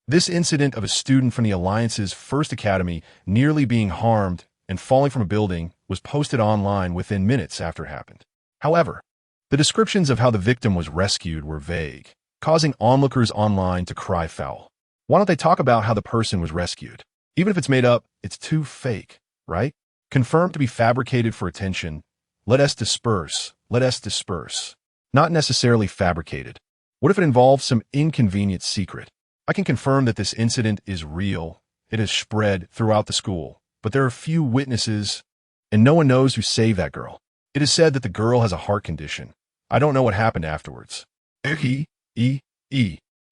Speaker 1: This incident of a student from the Alliance's first academy nearly being harmed and falling from a building was posted online within minutes after it happened. However, the descriptions of how the victim was rescued were vague, causing onlookers online to cry foul. Why don't they talk about how the person was rescued? Even if it's made up, it's too fake, right? Confirmed to be fabricated for attention. Let us disperse. Not necessarily fabricated. What if it involves some inconvenient secret? I can confirm that this incident is real. It has spread throughout the school, but there are few witnesses, and no one knows who saved that girl. It is said that the girl has a heart condition. I don't know what happened afterwards. I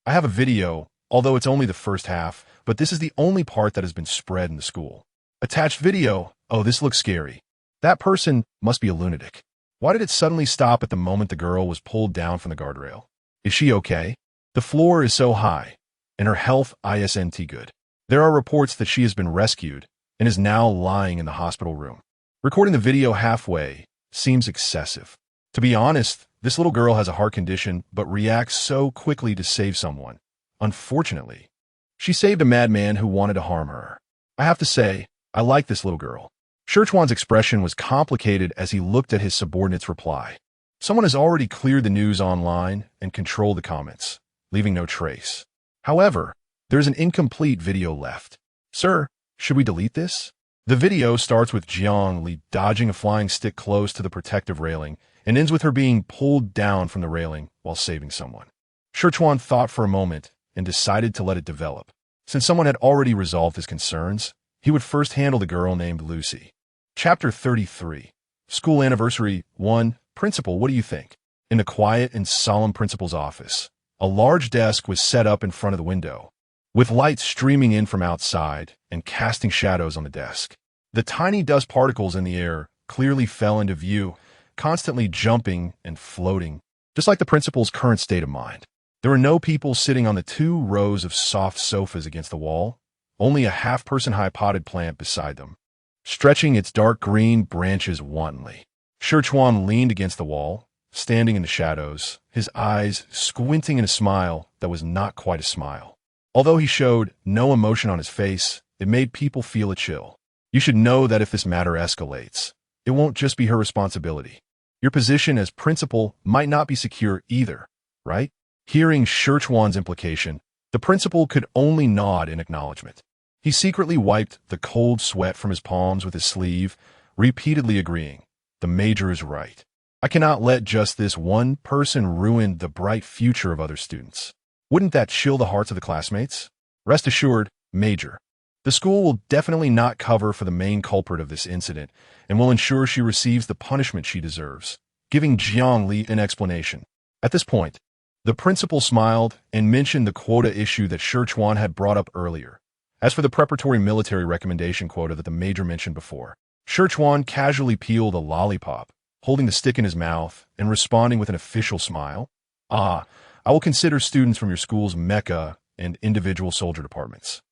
Speaker 1: have a video, although it's only the first half, but this is the only part that has been spread in the school. Attached video. Oh, this looks scary. That person must be a lunatic. Why did it suddenly stop at the moment the girl was pulled down from the guardrail? Is she okay? The floor is so high, and her health isn't good. There are reports that she has been rescued and is now lying in the hospital room. Recording the video halfway seems excessive. To be honest, this little girl has a heart condition but reacts so quickly to save someone. Unfortunately, she saved a madman who wanted to harm her. I have to say, I like this little girl. Scherchuan's expression was complicated as he looked at his subordinate's reply. Someone has already cleared the news online and controlled the comments, leaving no trace. However, there's an incomplete video left. Sir, should we delete this? The video starts with Jiangli dodging a flying stick close to the protective railing and ends with her being pulled down from the railing while saving someone. Scherchuan thought for a moment and decided to let it develop. Since someone had already resolved his concerns, he would first handle the girl named Lucy. Chapter 33. School Anniversary 1. Principal, what do you think? In the quiet and solemn principal's office, a large desk was set up in front of the window, with light streaming in from outside and casting shadows on the desk. The tiny dust particles in the air clearly fell into view, constantly jumping and floating, just like the principal's current state of mind. There were no people sitting on the 2 rows of soft sofas against the wall, only a half-person high potted plant beside them, stretching its dark green branches wantonly. Scherchuan leaned against the wall, standing in the shadows, his eyes squinting in a smile that was not quite a smile. Although he showed no emotion on his face, it made people feel a chill. You should know that if this matter escalates, it won't just be her responsibility. Your position as principal might not be secure either, right? Hearing Scherchuan's implication, the principal could only nod in acknowledgement. He secretly wiped the cold sweat from his palms with his sleeve, repeatedly agreeing, the major is right. I cannot let just this one person ruin the bright future of other students. Wouldn't that chill the hearts of the classmates? Rest assured, Major, the school will definitely not cover for the main culprit of this incident and will ensure she receives the punishment she deserves, giving Jiangli an explanation. At this point, the principal smiled and mentioned the quota issue that Scherchuan had brought up earlier. As for the preparatory military recommendation quota that the major mentioned before, Scherchuan casually peeled a lollipop, holding the stick in his mouth and responding with an official smile. I will consider students from your school's mecha and individual soldier departments.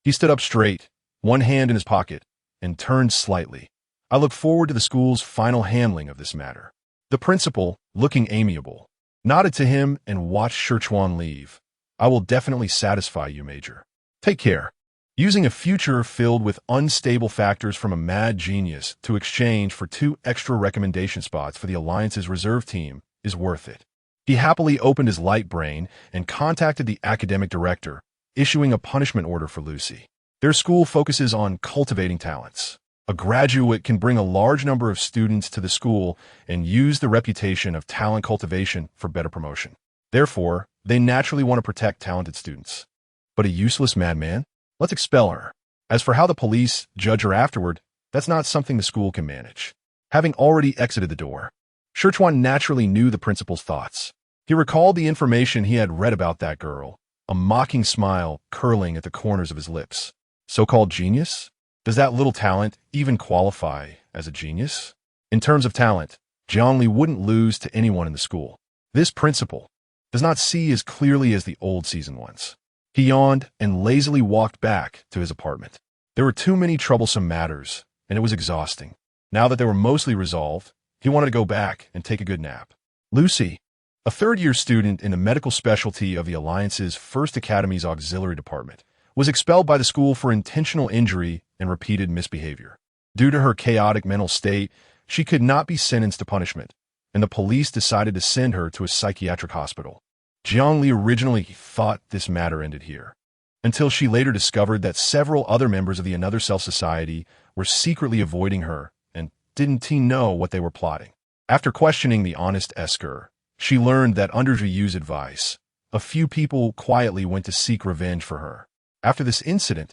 Speaker 1: He stood up straight, one hand in his pocket, and turned slightly. I look forward to the school's final handling of this matter. The principal, looking amiable, nodded to him and watched Sherchuan leave. I will definitely satisfy you, Major. Take care. Using a future filled with unstable factors from a mad genius to exchange for 2 extra recommendation spots for the Alliance's reserve team is worth it. He happily opened his light brain and contacted the academic director, issuing a punishment order for Lucy. Their school focuses on cultivating talents. A graduate can bring a large number of students to the school and use the reputation of talent cultivation for better promotion. Therefore, they naturally want to protect talented students. But a useless madman? Let's expel her. As for how the police judge her afterward, that's not something the school can manage. Having already exited the door, Sherchuan naturally knew the principal's thoughts. He recalled the information he had read about that girl, a mocking smile curling at the corners of his lips. So-called genius? Does that little talent even qualify as a genius? In terms of talent, Jiangli wouldn't lose to anyone in the school. This principal does not see as clearly as the old season ones. He yawned and lazily walked back to his apartment. There were too many troublesome matters, and it was exhausting. Now that they were mostly resolved, he wanted to go back and take a good nap. Lucy, a third-year student in the medical specialty of the Alliance's First Academy's auxiliary department, was expelled by the school for intentional injury and repeated misbehavior. Due to her chaotic mental state, she could not be sentenced to punishment, and the police decided to send her to a psychiatric hospital. Jiangli originally thought this matter ended here, until she later discovered that several other members of the Another Self Society were secretly avoiding her, and didn't he know what they were plotting. After questioning the honest Esker, she learned that under Zhiyu's advice, a few people quietly went to seek revenge for her. After this incident,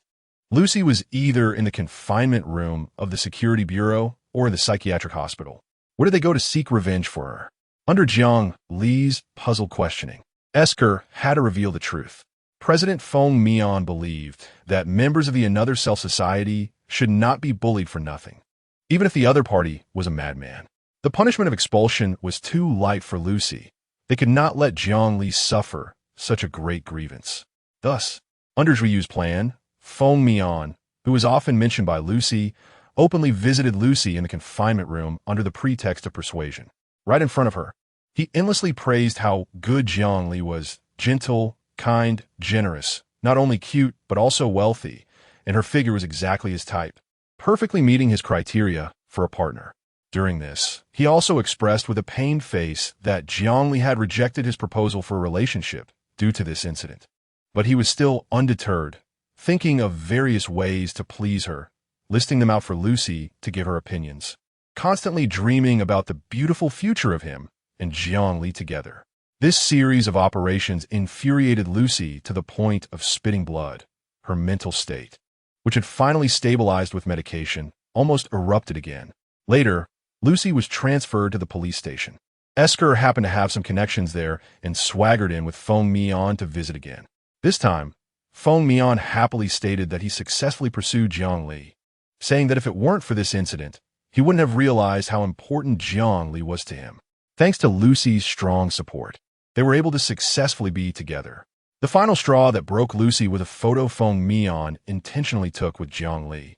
Speaker 1: Lucy was either in the confinement room of the Security Bureau or in the psychiatric hospital. Where did they go to seek revenge for her? Under Jiang Li's puzzled questioning, Esker had to reveal the truth. President Feng Mian believed that members of the Another Self Society should not be bullied for nothing, even if the other party was a madman. The punishment of expulsion was too light for Lucy. They could not let Jiang Li suffer such a great grievance. Thus, under Zhiyu's plan, Feng Mian, who was often mentioned by Lucy, openly visited Lucy in the confinement room under the pretext of persuasion. Right in front of her, he endlessly praised how good Jiang Li was: gentle, kind, generous, not only cute, but also wealthy, and her figure was exactly his type, perfectly meeting his criteria for a partner. During this, he also expressed with a pained face that Jiang Li had rejected his proposal for a relationship due to this incident. But he was still undeterred, thinking of various ways to please her, listing them out for Lucy to give her opinions, constantly dreaming about the beautiful future of him and Jiang Li together. This series of operations infuriated Lucy to the point of spitting blood. Her mental state, which had finally stabilized with medication, almost erupted again. Later, Lucy was transferred to the police station. Esker happened to have some connections there and swaggered in with Feng Mian to visit again. This time, Feng Mian happily stated that he successfully pursued Jiang Li, saying that if it weren't for this incident, he wouldn't have realized how important Jiang Li was to him. Thanks to Lucy's strong support, they were able to successfully be together. The final straw that broke Lucy was a photo Feng Mian intentionally took with Jiang Li,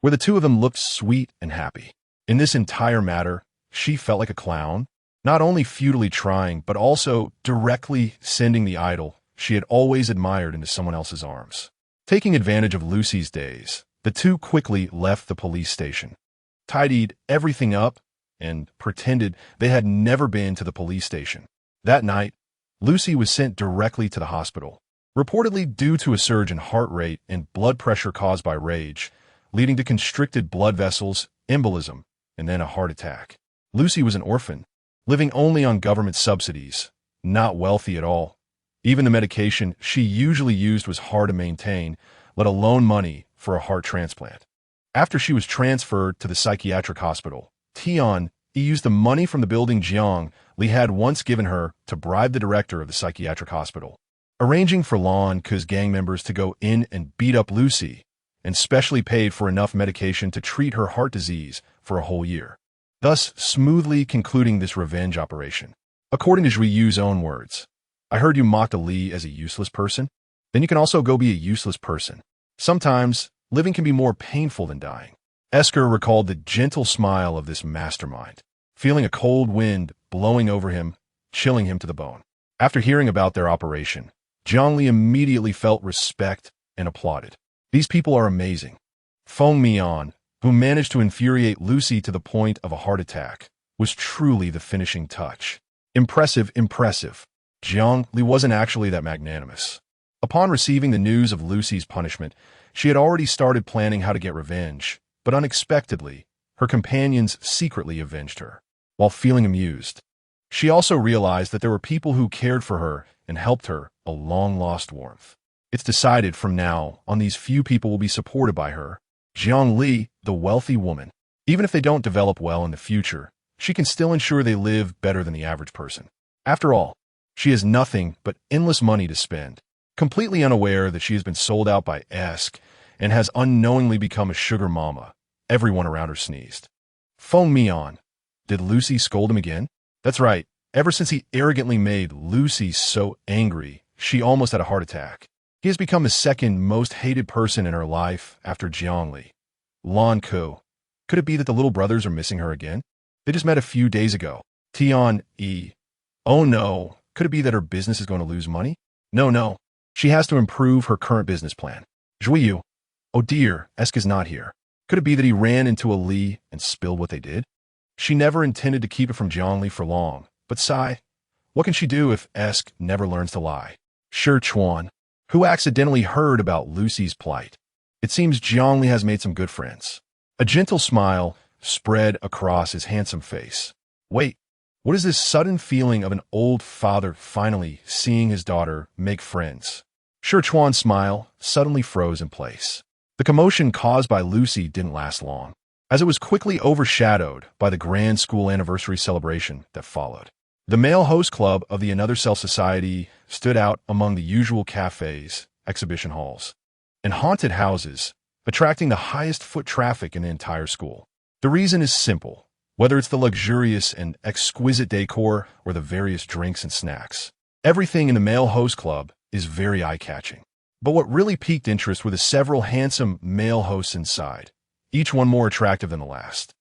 Speaker 1: where the two of them looked sweet and happy. In this entire matter, she felt like a clown, not only futilely trying, but also directly sending the idol she had always admired into someone else's arms. Taking advantage of Lucy's days, the two quickly left the police station, tidied everything up, and pretended they had never been to the police station. That night, Lucy was sent directly to the hospital, reportedly due to a surge in heart rate and blood pressure caused by rage, leading to constricted blood vessels, embolism, and then a heart attack. Lucy was an orphan, living only on government subsidies, not wealthy at all. Even the medication she usually used was hard to maintain, let alone money for a heart transplant. After she was transferred to the psychiatric hospital, Tian used the money from the building Jiang Li had once given her to bribe the director of the psychiatric hospital, arranging for Lan Ke's gang members to go in and beat up Lucy, and specially paid for enough medication to treat her heart disease for a whole year, thus smoothly concluding this revenge operation. According to Zhiyu's own words, "I heard you mocked a Li as a useless person. Then you can also go be a useless person. Sometimes, living can be more painful than dying." Esker recalled the gentle smile of this mastermind. Feeling a cold wind blowing over him, chilling him to the bone. After hearing about their operation, Jiangli immediately felt respect and applauded. These people are amazing. Feng Mian, who managed to infuriate Lucy to the point of a heart attack, was truly the finishing touch. Impressive, impressive. Jiangli wasn't actually that magnanimous. Upon receiving the news of Lucy's punishment, she had already started planning how to get revenge, but unexpectedly, her companions secretly avenged her. While feeling amused, she also realized that there were people who cared for her and helped her, a long-lost warmth. It's decided from now on these few people will be supported by her. Jiangli, the wealthy woman. Even if they don't develop well in the future, she can still ensure they live better than the average person. After all, she has nothing but endless money to spend, completely unaware that she has been sold out by Esk and has unknowingly become a sugar mama. Everyone around her sneezed. Feng Mian. Did Lucy scold him again? That's right. Ever since he arrogantly made Lucy so angry, she almost had a heart attack. He has become the second most hated person in her life after Jiangli. Lan Ku. Could it be that the little brothers are missing her again? They just met a few days ago. Tian Yi. Oh no. Could it be that her business is going to lose money? No. She has to improve her current business plan. Zhuiyu. Oh dear, Esk is not here. Could it be that he ran into a Li and spilled what they did? She never intended to keep it from Jiangli for long, but what can she do if Esk never learns to lie? Shi Chuan, who accidentally heard about Lucy's plight. It seems Jiangli has made some good friends. A gentle smile spread across his handsome face. Wait, what is this sudden feeling of an old father finally seeing his daughter make friends? Shi Chuan's smile suddenly froze in place. The commotion caused by Lucy didn't last long, as it was quickly overshadowed by the grand school anniversary celebration that followed. The male host club of the Another Self Society stood out among the usual cafes, exhibition halls, and haunted houses, attracting the highest foot traffic in the entire school. The reason is simple. Whether it's the luxurious and exquisite decor or the various drinks and snacks, everything in the male host club is very eye-catching. But what really piqued interest were the several handsome male hosts inside, each one more attractive than the last.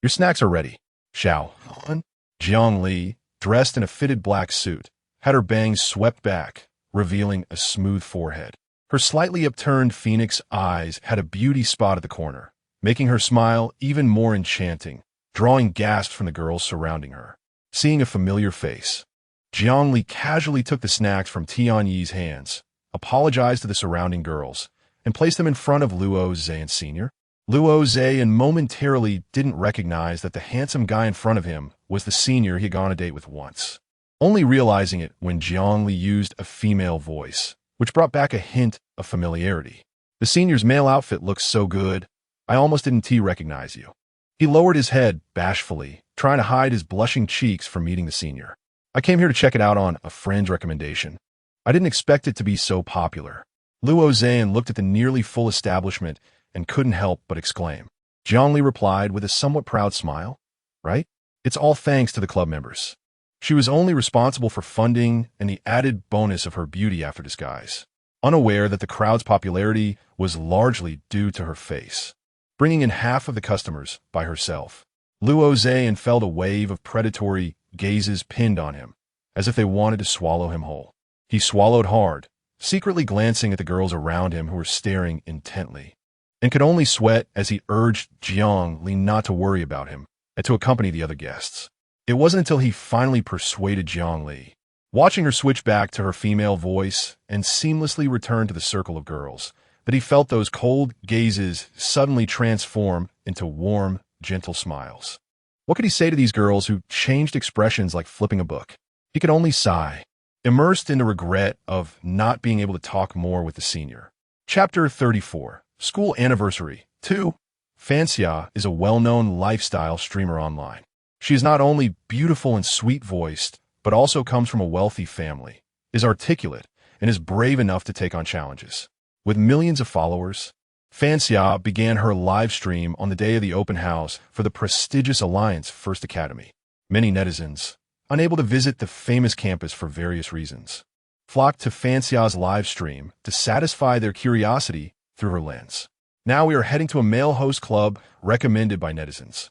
Speaker 1: Your snacks are ready. Xiao Han. Jiangli, dressed in a fitted black suit, had her bangs swept back, revealing a smooth forehead. Her slightly upturned phoenix eyes had a beauty spot at the corner, making her smile even more enchanting, drawing gasps from the girls surrounding her. Seeing a familiar face, Jiangli casually took the snacks from Tian Yi's hands, apologized to the surrounding girls, and placed them in front of Luo Zhan Sr. Luo Zhan momentarily didn't recognize that the handsome guy in front of him was the senior he had gone on a date with once, only realizing it when Jiangli used a female voice, which brought back a hint of familiarity. The senior's male outfit looks so good, I almost didn't recognize you. He lowered his head bashfully, trying to hide his blushing cheeks from meeting the senior. I came here to check it out on a friend's recommendation. I didn't expect it to be so popular. Luo Zhan looked at the nearly full establishment and couldn't help but exclaim. Jiangli replied with a somewhat proud smile. Right? It's all thanks to the club members. She was only responsible for funding and the added bonus of her beauty after disguise, unaware that the crowd's popularity was largely due to her face. Bringing in half of the customers by herself, Luo Zhan felt a wave of predatory gazes pinned on him, as if they wanted to swallow him whole. He swallowed hard, secretly glancing at the girls around him who were staring intently, and could only sweat as he urged Jiangli not to worry about him and to accompany the other guests. It wasn't until he finally persuaded Jiangli, watching her switch back to her female voice and seamlessly return to the circle of girls, that he felt those cold gazes suddenly transform into warm, gentle smiles. What could he say to these girls who changed expressions like flipping a book? He could only sigh, immersed in the regret of not being able to talk more with the senior. Chapter 34. School Anniversary 2. Fanxia is a well-known lifestyle streamer online. She is not only beautiful and sweet-voiced, but also comes from a wealthy family, is articulate, and is brave enough to take on challenges. With millions of followers, Fanxia began her live stream on the day of the open house for the prestigious Alliance First Academy. Many netizens, unable to visit the famous campus for various reasons, flocked to Fanxia's live stream to satisfy their curiosity through her lens. Now we are heading to a male host club recommended by netizens.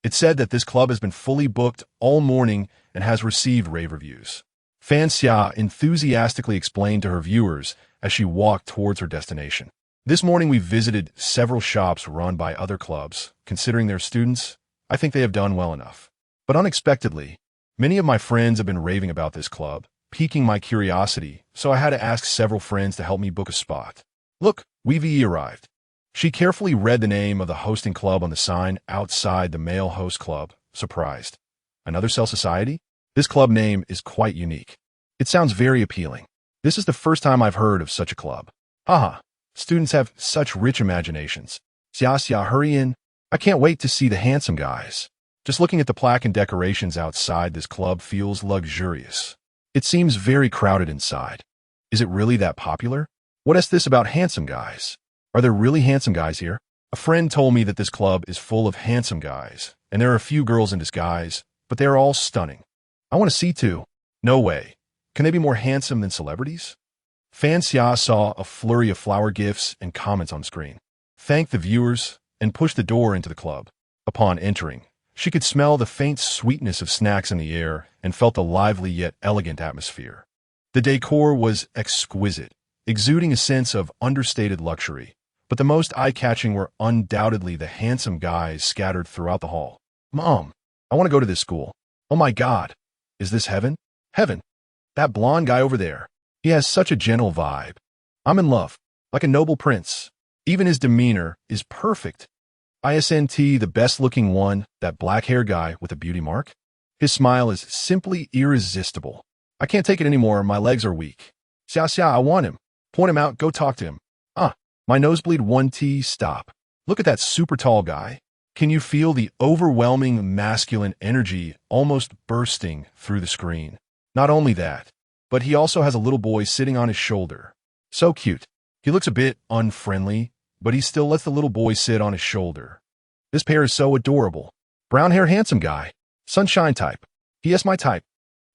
Speaker 1: It said that this club has been fully booked all morning and has received rave reviews. Fan Xia enthusiastically explained to her viewers as she walked towards her destination. This morning we visited several shops run by other clubs. Considering their students, I think they have done well enough. But unexpectedly, many of my friends have been raving about this club, piquing my curiosity, so I had to ask several friends to help me book a spot. Look, we've arrived. She carefully read the name of the hosting club on the sign outside the male host club, surprised. Another cell society? This club name is quite unique. It sounds very appealing. This is the first time I've heard of such a club. Haha, students have such rich imaginations. Xia, hurry in. I can't wait to see the handsome guys. Just looking at the plaque and decorations outside this club feels luxurious. It seems very crowded inside. Is it really that popular? What is this about handsome guys? Are there really handsome guys here? A friend told me that this club is full of handsome guys, and there are a few girls in disguise, but they are all stunning. I want to see too. No way. Can they be more handsome than celebrities? Fan Xia saw a flurry of flower gifts and comments on screen, thanked the viewers, and pushed the door into the club. Upon entering, she could smell the faint sweetness of snacks in the air and felt the lively yet elegant atmosphere. The decor was exquisite, exuding a sense of understated luxury, but the most eye-catching were undoubtedly the handsome guys scattered throughout the hall. Mom, I want to go to this school. Oh my God, is this heaven? Heaven. That blonde guy over there. He has such a gentle vibe. I'm in love, like a noble prince. Even his demeanor is perfect. ISNT, the best-looking one, that black-haired guy with a beauty mark. His smile is simply irresistible. I can't take it anymore, my legs are weak. Xia, I want him. Point him out, go talk to him. My nosebleed 1T, stop. Look at that super tall guy. Can you feel the overwhelming masculine energy almost bursting through the screen? Not only that, but he also has a little boy sitting on his shoulder. So cute. He looks a bit unfriendly, but he still lets the little boy sit on his shoulder. This pair is so adorable. Brown hair handsome guy. Sunshine type. He is my type.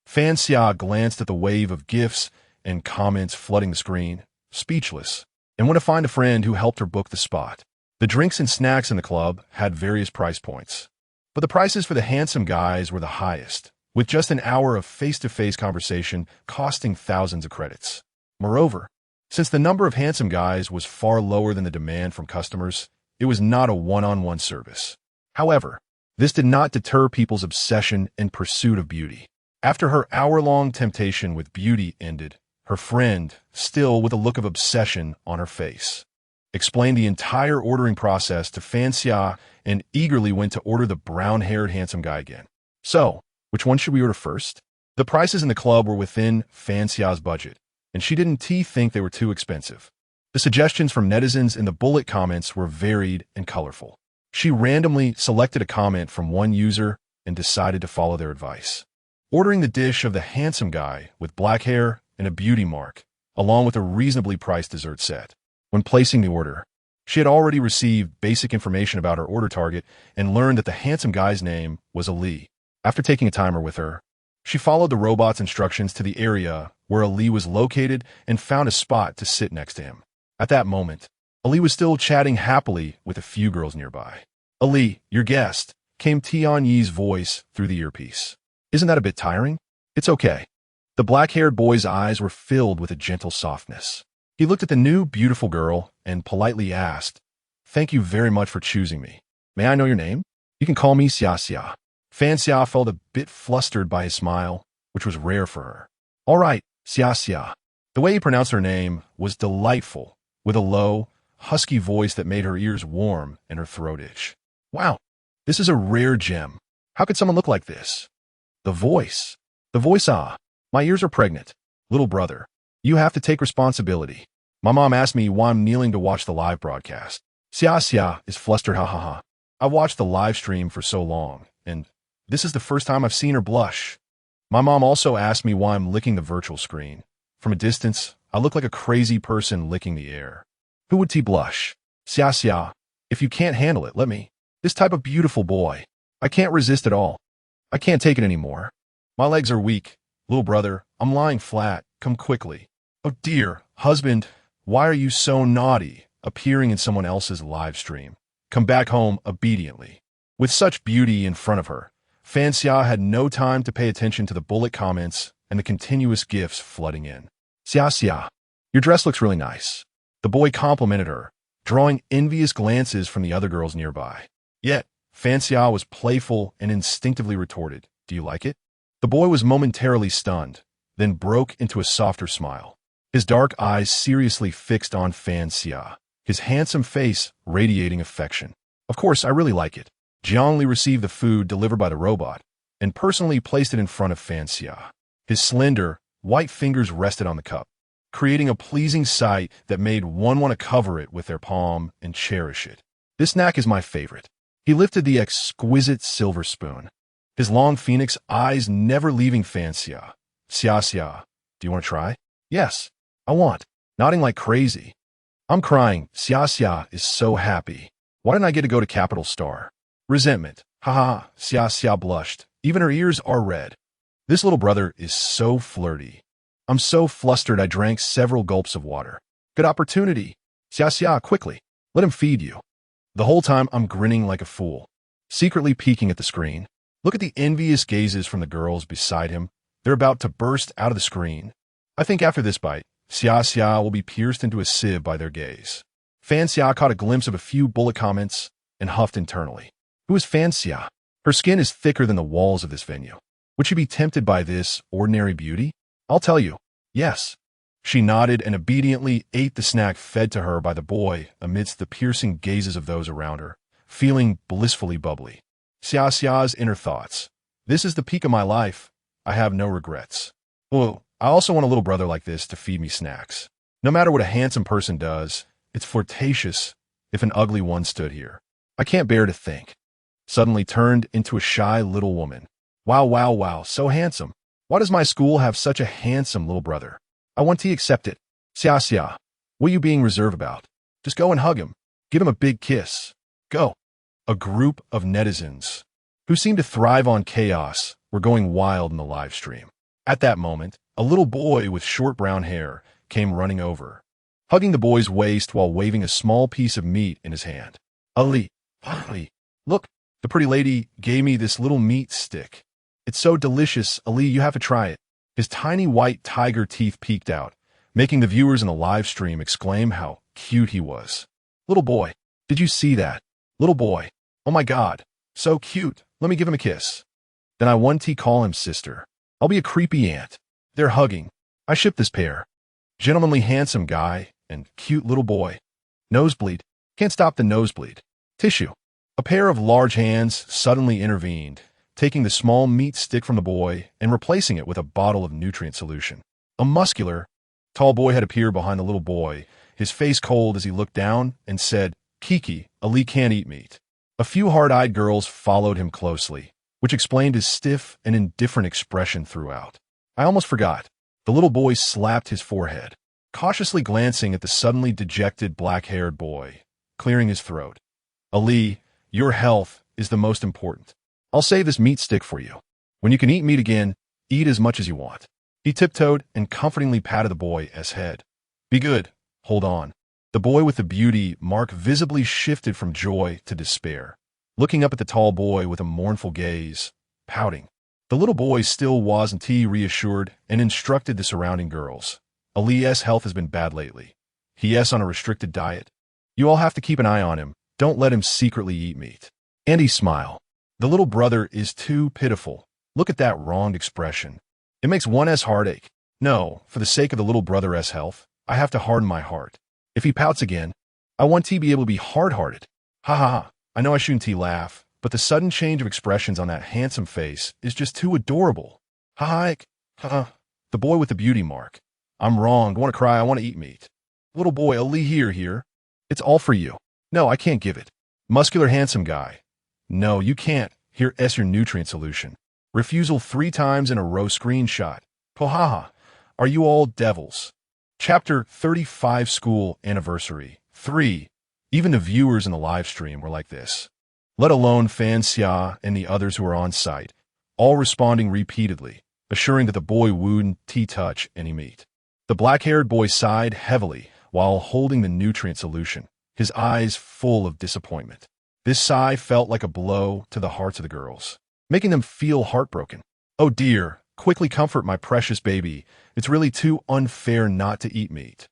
Speaker 1: Fan Xia glanced at the wave of gifs and comments flooding the screen, speechless, and went to find a friend who helped her book the spot. The drinks and snacks in the club had various price points, but the prices for the handsome guys were the highest, with just an hour of face-to-face conversation costing thousands of credits. Moreover, since the number of handsome guys was far lower than the demand from customers, it was not a one-on-one service. However, this did not deter people's obsession and pursuit of beauty. After her hour-long temptation with beauty ended, her friend, still with a look of obsession on her face, explained the entire ordering process to Fan Xia and eagerly went to order the brown-haired handsome guy again. So, which one should we order first? The prices in the club were within Fan Xia's budget, and she didn't think they were too expensive. The suggestions from netizens in the bullet comments were varied and colorful. She randomly selected a comment from one user and decided to follow their advice, ordering the dish of the handsome guy with black hair and a beauty mark, along with a reasonably priced dessert set. When placing the order, she had already received basic information about her order target and learned that the handsome guy's name was Ali. After taking a timer with her, she followed the robot's instructions to the area where Ali was located and found a spot to sit next to him. At that moment, Ali was still chatting happily with a few girls nearby. Ali, your guest, came Tianyi's voice through the earpiece. Isn't that a bit tiring? It's okay. The black-haired boy's eyes were filled with a gentle softness. He looked at the new, beautiful girl and politely asked, "Thank you very much for choosing me. May I know your name? You can call me Xia." Fan Xia felt a bit flustered by his smile, which was rare for her. All right, Xia. The way he pronounced her name was delightful, with a low, husky voice that made her ears warm and her throat itch. Wow, this is a rare gem. How could someone look like this? The voice. My ears are pregnant. Little brother, you have to take responsibility. My mom asked me why I'm kneeling to watch the live broadcast. Xia is flustered, ha. I watched the live stream for so long, and this is the first time I've seen her blush. My mom also asked me why I'm licking the virtual screen. From a distance, I look like a crazy person licking the air. Who would blush? Xia, if you can't handle it, let me. This type of beautiful boy. I can't resist at all. I can't take it anymore. My legs are weak. Little brother, I'm lying flat. Come quickly. Oh dear, husband, why are you so naughty, appearing in someone else's live stream? Come back home obediently. With such beauty in front of her, Fan Xia had no time to pay attention to the bullet comments and the continuous gifts flooding in. Xia Xia, your dress looks really nice. The boy complimented her, drawing envious glances from the other girls nearby. Yet, Fan Xia was playful and instinctively retorted, do you like it? The boy was momentarily stunned, then broke into a softer smile. His dark eyes seriously fixed on Fan Xia, his handsome face radiating affection. Of course, I really like it. Jiang Li received the food delivered by the robot and personally placed it in front of Fan Xia. His slender, white fingers rested on the cup, creating a pleasing sight that made one want to cover it with their palm and cherish it. This snack is my favorite. He lifted the exquisite silver spoon, his long phoenix eyes never leaving Fan Xia. Xia Xia, do you want to try? Yes, I want. Nodding like crazy. I'm crying. Xia Xia is so happy. Why didn't I get to go to Capital Star? Resentment. Haha, Xia Xia blushed. Even her ears are red. This little brother is so flirty. I'm so flustered I drank several gulps of water. Good opportunity. Xia Xia, quickly. Let him feed you. The whole time I'm grinning like a fool, secretly peeking at the screen. Look at the envious gazes from the girls beside him. They're about to burst out of the screen. I think after this bite, Xia Xia will be pierced into a sieve by their gaze. Fan Xia caught a glimpse of a few bullet comments and huffed internally. Who is Fan Xia? Her skin is thicker than the walls of this venue. Would she be tempted by this ordinary beauty? I'll tell you, yes. She nodded and obediently ate the snack fed to her by the boy amidst the piercing gazes of those around her, feeling blissfully bubbly. Xia Xia's inner thoughts. This is the peak of my life. I have no regrets. Well, I also want a little brother like this to feed me snacks. No matter what a handsome person does, it's flirtatious if an ugly one stood here. I can't bear to think. Suddenly turned into a shy little woman. Wow, wow, wow, so handsome. Why does my school have such a handsome little brother? I want to accept it. Xia Xia, what are you being reserved about? Just go and hug him. Give him a big kiss. Go. A group of netizens, who seemed to thrive on chaos, were going wild in the live stream. At that moment, a little boy with short brown hair came running over, hugging the boy's waist while waving a small piece of meat in his hand. Ali, look, the pretty lady gave me this little meat stick. It's so delicious, Ali, you have to try it. His tiny white tiger teeth peeked out, making the viewers in the live stream exclaim how cute he was. Little boy, did you see that? Little boy, oh my God, so cute. Let me give him a kiss. Then I want to call him sister. I'll be a creepy aunt. They're hugging. I ship this pair. Gentlemanly handsome guy and cute little boy. Nosebleed. Can't stop the nosebleed. Tissue. A pair of large hands suddenly intervened, taking the small meat stick from the boy and replacing it with a bottle of nutrient solution. A muscular, tall boy had appeared behind the little boy, his face cold as he looked down and said, Kiki, Ali can't eat meat. A few hard-eyed girls followed him closely, which explained his stiff and indifferent expression throughout. I almost forgot. The little boy slapped his forehead, cautiously glancing at the suddenly dejected black-haired boy, clearing his throat. Ali, your health is the most important. I'll save this meat stick for you. When you can eat meat again, eat as much as you want. He tiptoed and comfortingly patted the boy's head. Be good. Hold on. The boy with the beauty mark visibly shifted from joy to despair, looking up at the tall boy with a mournful gaze, pouting. The little boy still wasn't reassured and instructed the surrounding girls. Ali's health has been bad lately. He's on a restricted diet. You all have to keep an eye on him. Don't let him secretly eat meat. Andy smiled. The little brother is too pitiful. Look at that wronged expression. It makes one's heart ache. No, for the sake of the little brother's health, I have to harden my heart. If he pouts again, I want to be able to be hard-hearted. Ha ha ha. I know I shouldn't laugh, but the sudden change of expressions on that handsome face is just too adorable. Ha ha ha. The boy with the beauty mark. I'm wrong. I want to cry. I want to eat meat. Little boy, Ali here. It's all for you. No, I can't give it. Muscular handsome guy. No, you can't. Here's your nutrient solution. Refusal 3 times in a row screenshot. Pohaha. Are you all devils? Chapter 35 School Anniversary 3. Even the viewers in the live stream were like this. Let alone Fan Xia and the others who were on site, all responding repeatedly, assuring that the boy wouldn't touch any meat. The black-haired boy sighed heavily while holding the nutrient solution, his eyes full of disappointment. This sigh felt like a blow to the hearts of the girls, making them feel heartbroken. Oh dear, quickly comfort my precious baby. It's really too unfair not to eat meat.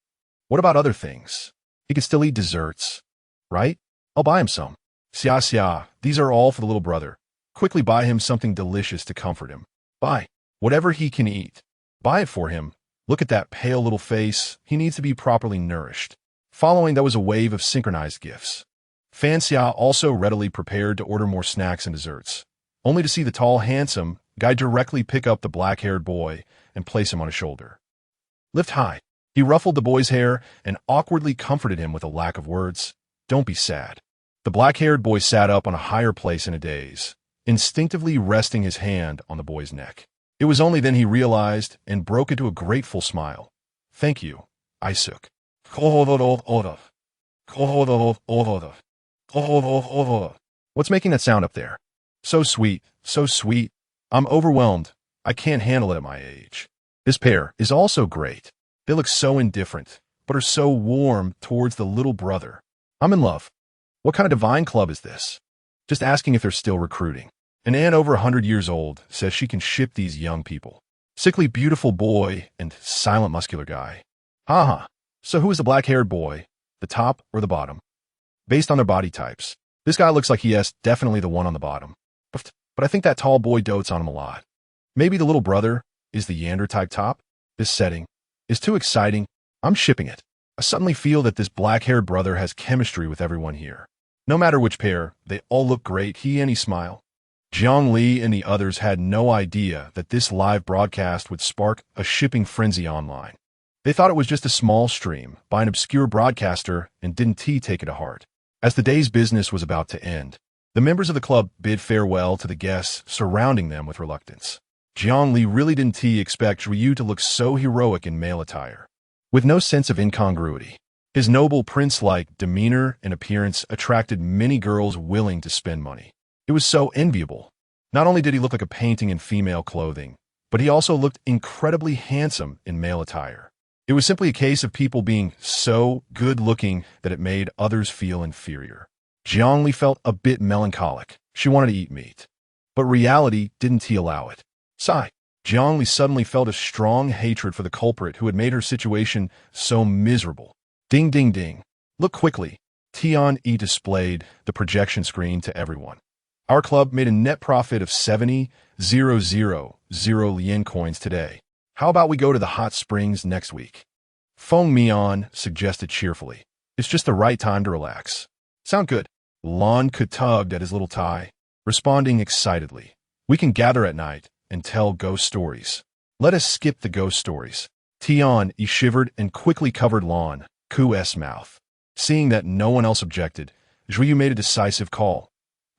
Speaker 1: What about other things? He can still eat desserts, right? I'll buy him some. Xia xia, these are all for the little brother. Quickly buy him something delicious to comfort him. Buy whatever he can eat. Buy it for him. Look at that pale little face. He needs to be properly nourished. Following that was a wave of synchronized gifts. Fan Xia also readily prepared to order more snacks and desserts, only to see the tall, handsome guy directly pick up the black-haired boy and place him on his shoulder. Lift high. He ruffled the boy's hair and awkwardly comforted him with a lack of words. Don't be sad. The black-haired boy sat up on a higher place in a daze, instinctively resting his hand on the boy's neck. It was only then he realized and broke into a grateful smile. Thank you, Isuk. What's making that sound up there? So sweet, so sweet. I'm overwhelmed. I can't handle it at my age. This pair is also great. They look so indifferent, but are so warm towards the little brother. I'm in love. What kind of divine club is this? Just asking if they're still recruiting. An aunt over 100 years old says she can ship these young people. Sickly beautiful boy and silent muscular guy. Haha. So who is the black-haired boy? The top or the bottom? Based on their body types, this guy looks like he is definitely the one on the bottom. But I think that tall boy dotes on him a lot. Maybe the little brother is the Yander-type top? This setting is too exciting. I'm shipping it. I suddenly feel that this black-haired brother has chemistry with everyone here. No matter which pair, they all look great. He smile. Jiang Li and the others had no idea that this live broadcast would spark a shipping frenzy online. They thought it was just a small stream by an obscure broadcaster and didn't take it to heart. As the day's business was about to end, the members of the club bid farewell to the guests surrounding them with reluctance. Jiang Li really didn't expect Ryu to look so heroic in male attire. With no sense of incongruity, his noble prince-like demeanor and appearance attracted many girls willing to spend money. It was so enviable. Not only did he look like a painting in female clothing, but he also looked incredibly handsome in male attire. It was simply a case of people being so good-looking that it made others feel inferior. Jiang Li felt a bit melancholic. She wanted to eat meat. But reality didn't allow it. Sigh. Jiang Li suddenly felt a strong hatred for the culprit who had made her situation so miserable. Ding ding ding. Look quickly. Tian displayed the projection screen to everyone. Our club made a net profit of 70,000 yen coins today. How about we go to the hot springs next week? Feng Mian suggested cheerfully. It's just the right time to relax. Sound good? Lon tugged at his little tie, responding excitedly. We can gather at night and tell ghost stories. Let us skip the ghost stories. Tian shivered and quickly covered Lon Ku's mouth. Seeing that no one else objected, Zhuyu made a decisive call.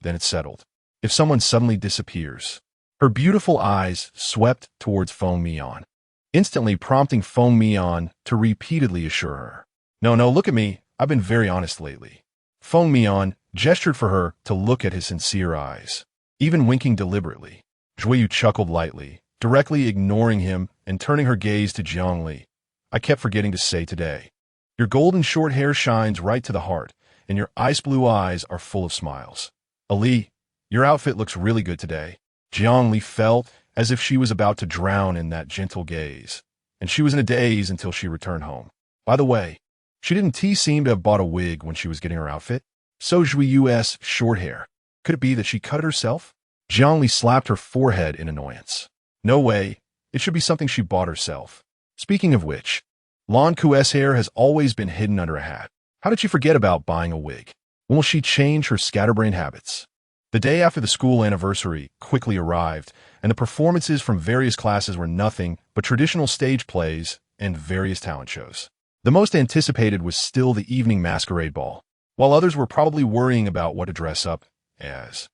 Speaker 1: Then it settled. If someone suddenly disappears, her beautiful eyes swept towards Feng Mian, instantly prompting Feng Mian to repeatedly assure her. No, look at me. I've been very honest lately. Feng Mian gestured for her to look at his sincere eyes, even winking deliberately. Zhuyu chuckled lightly, directly ignoring him and turning her gaze to Jiang Li. I kept forgetting to say today. Your golden short hair shines right to the heart, and your ice blue eyes are full of smiles. Ali, your outfit looks really good today. Jiang Li felt as if she was about to drown in that gentle gaze, and she was in a daze until she returned home. By the way, she didn't seem to have bought a wig when she was getting her outfit. So Zhuiyu's short hair. Could it be that she cut it herself? Jiang Li slapped her forehead in annoyance. No way. It should be something she bought herself. Speaking of which, Lon Ku's hair has always been hidden under a hat. How did she forget about buying a wig? When will she change her scatterbrained habits? The day after the school anniversary quickly arrived, and the performances from various classes were nothing but traditional stage plays and various talent shows. The most anticipated was still the evening masquerade ball, while others were probably worrying about what to dress up as.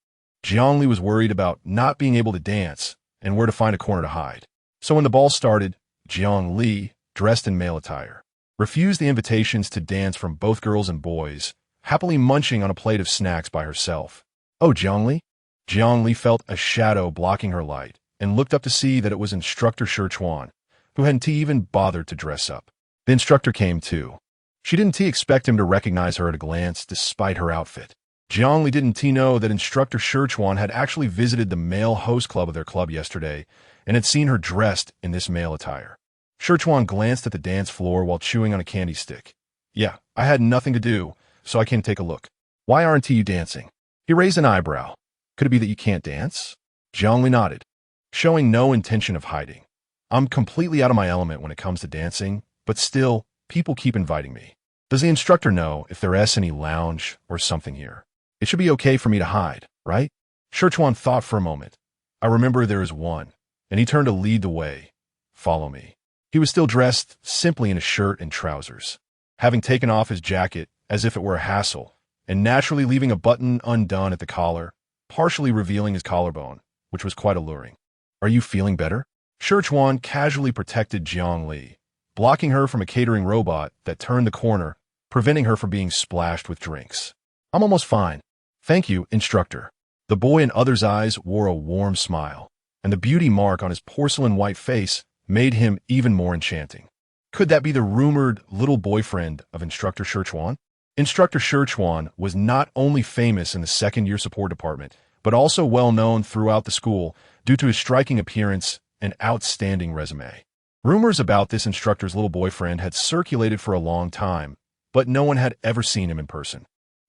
Speaker 1: Jiang Li was worried about not being able to dance and where to find a corner to hide. So when the ball started, Jiang Li, dressed in male attire, refused the invitations to dance from both girls and boys, happily munching on a plate of snacks by herself. Oh, Jiang Li? Jiang Li felt a shadow blocking her light and looked up to see that it was Instructor Shi Chuan, who hadn't even bothered to dress up. The instructor came too. She didn't expect him to recognize her at a glance despite her outfit. Jiangli didn't know that instructor Shirchuan had actually visited the male host club of their club yesterday and had seen her dressed in this male attire. Shirchuan glanced at the dance floor while chewing on a candy stick. Yeah, I had nothing to do, so I can take a look. Why aren't you dancing? He raised an eyebrow. Could it be that you can't dance? Jiangli nodded, showing no intention of hiding. I'm completely out of my element when it comes to dancing, but still, people keep inviting me. Does the instructor know if there's any lounge or something here? It should be okay for me to hide, right? Shirchuan thought for a moment. I remember there is one, and he turned to lead the way. Follow me. He was still dressed simply in a shirt and trousers, having taken off his jacket as if it were a hassle, and naturally leaving a button undone at the collar, partially revealing his collarbone, which was quite alluring. Are you feeling better? Shirchuan casually protected Jiangli, blocking her from a catering robot that turned the corner, preventing her from being splashed with drinks. I'm almost fine. Thank you, instructor. The boy in Other's eyes wore a warm smile, and the beauty mark on his porcelain white face made him even more enchanting. Could that be the rumored little boyfriend of Instructor Shirchuan? Instructor Shirchuan was not only famous in the second-year support department, but also well known throughout the school due to his striking appearance and outstanding resume. Rumors about this instructor's little boyfriend had circulated for a long time, but no one had ever seen him in person.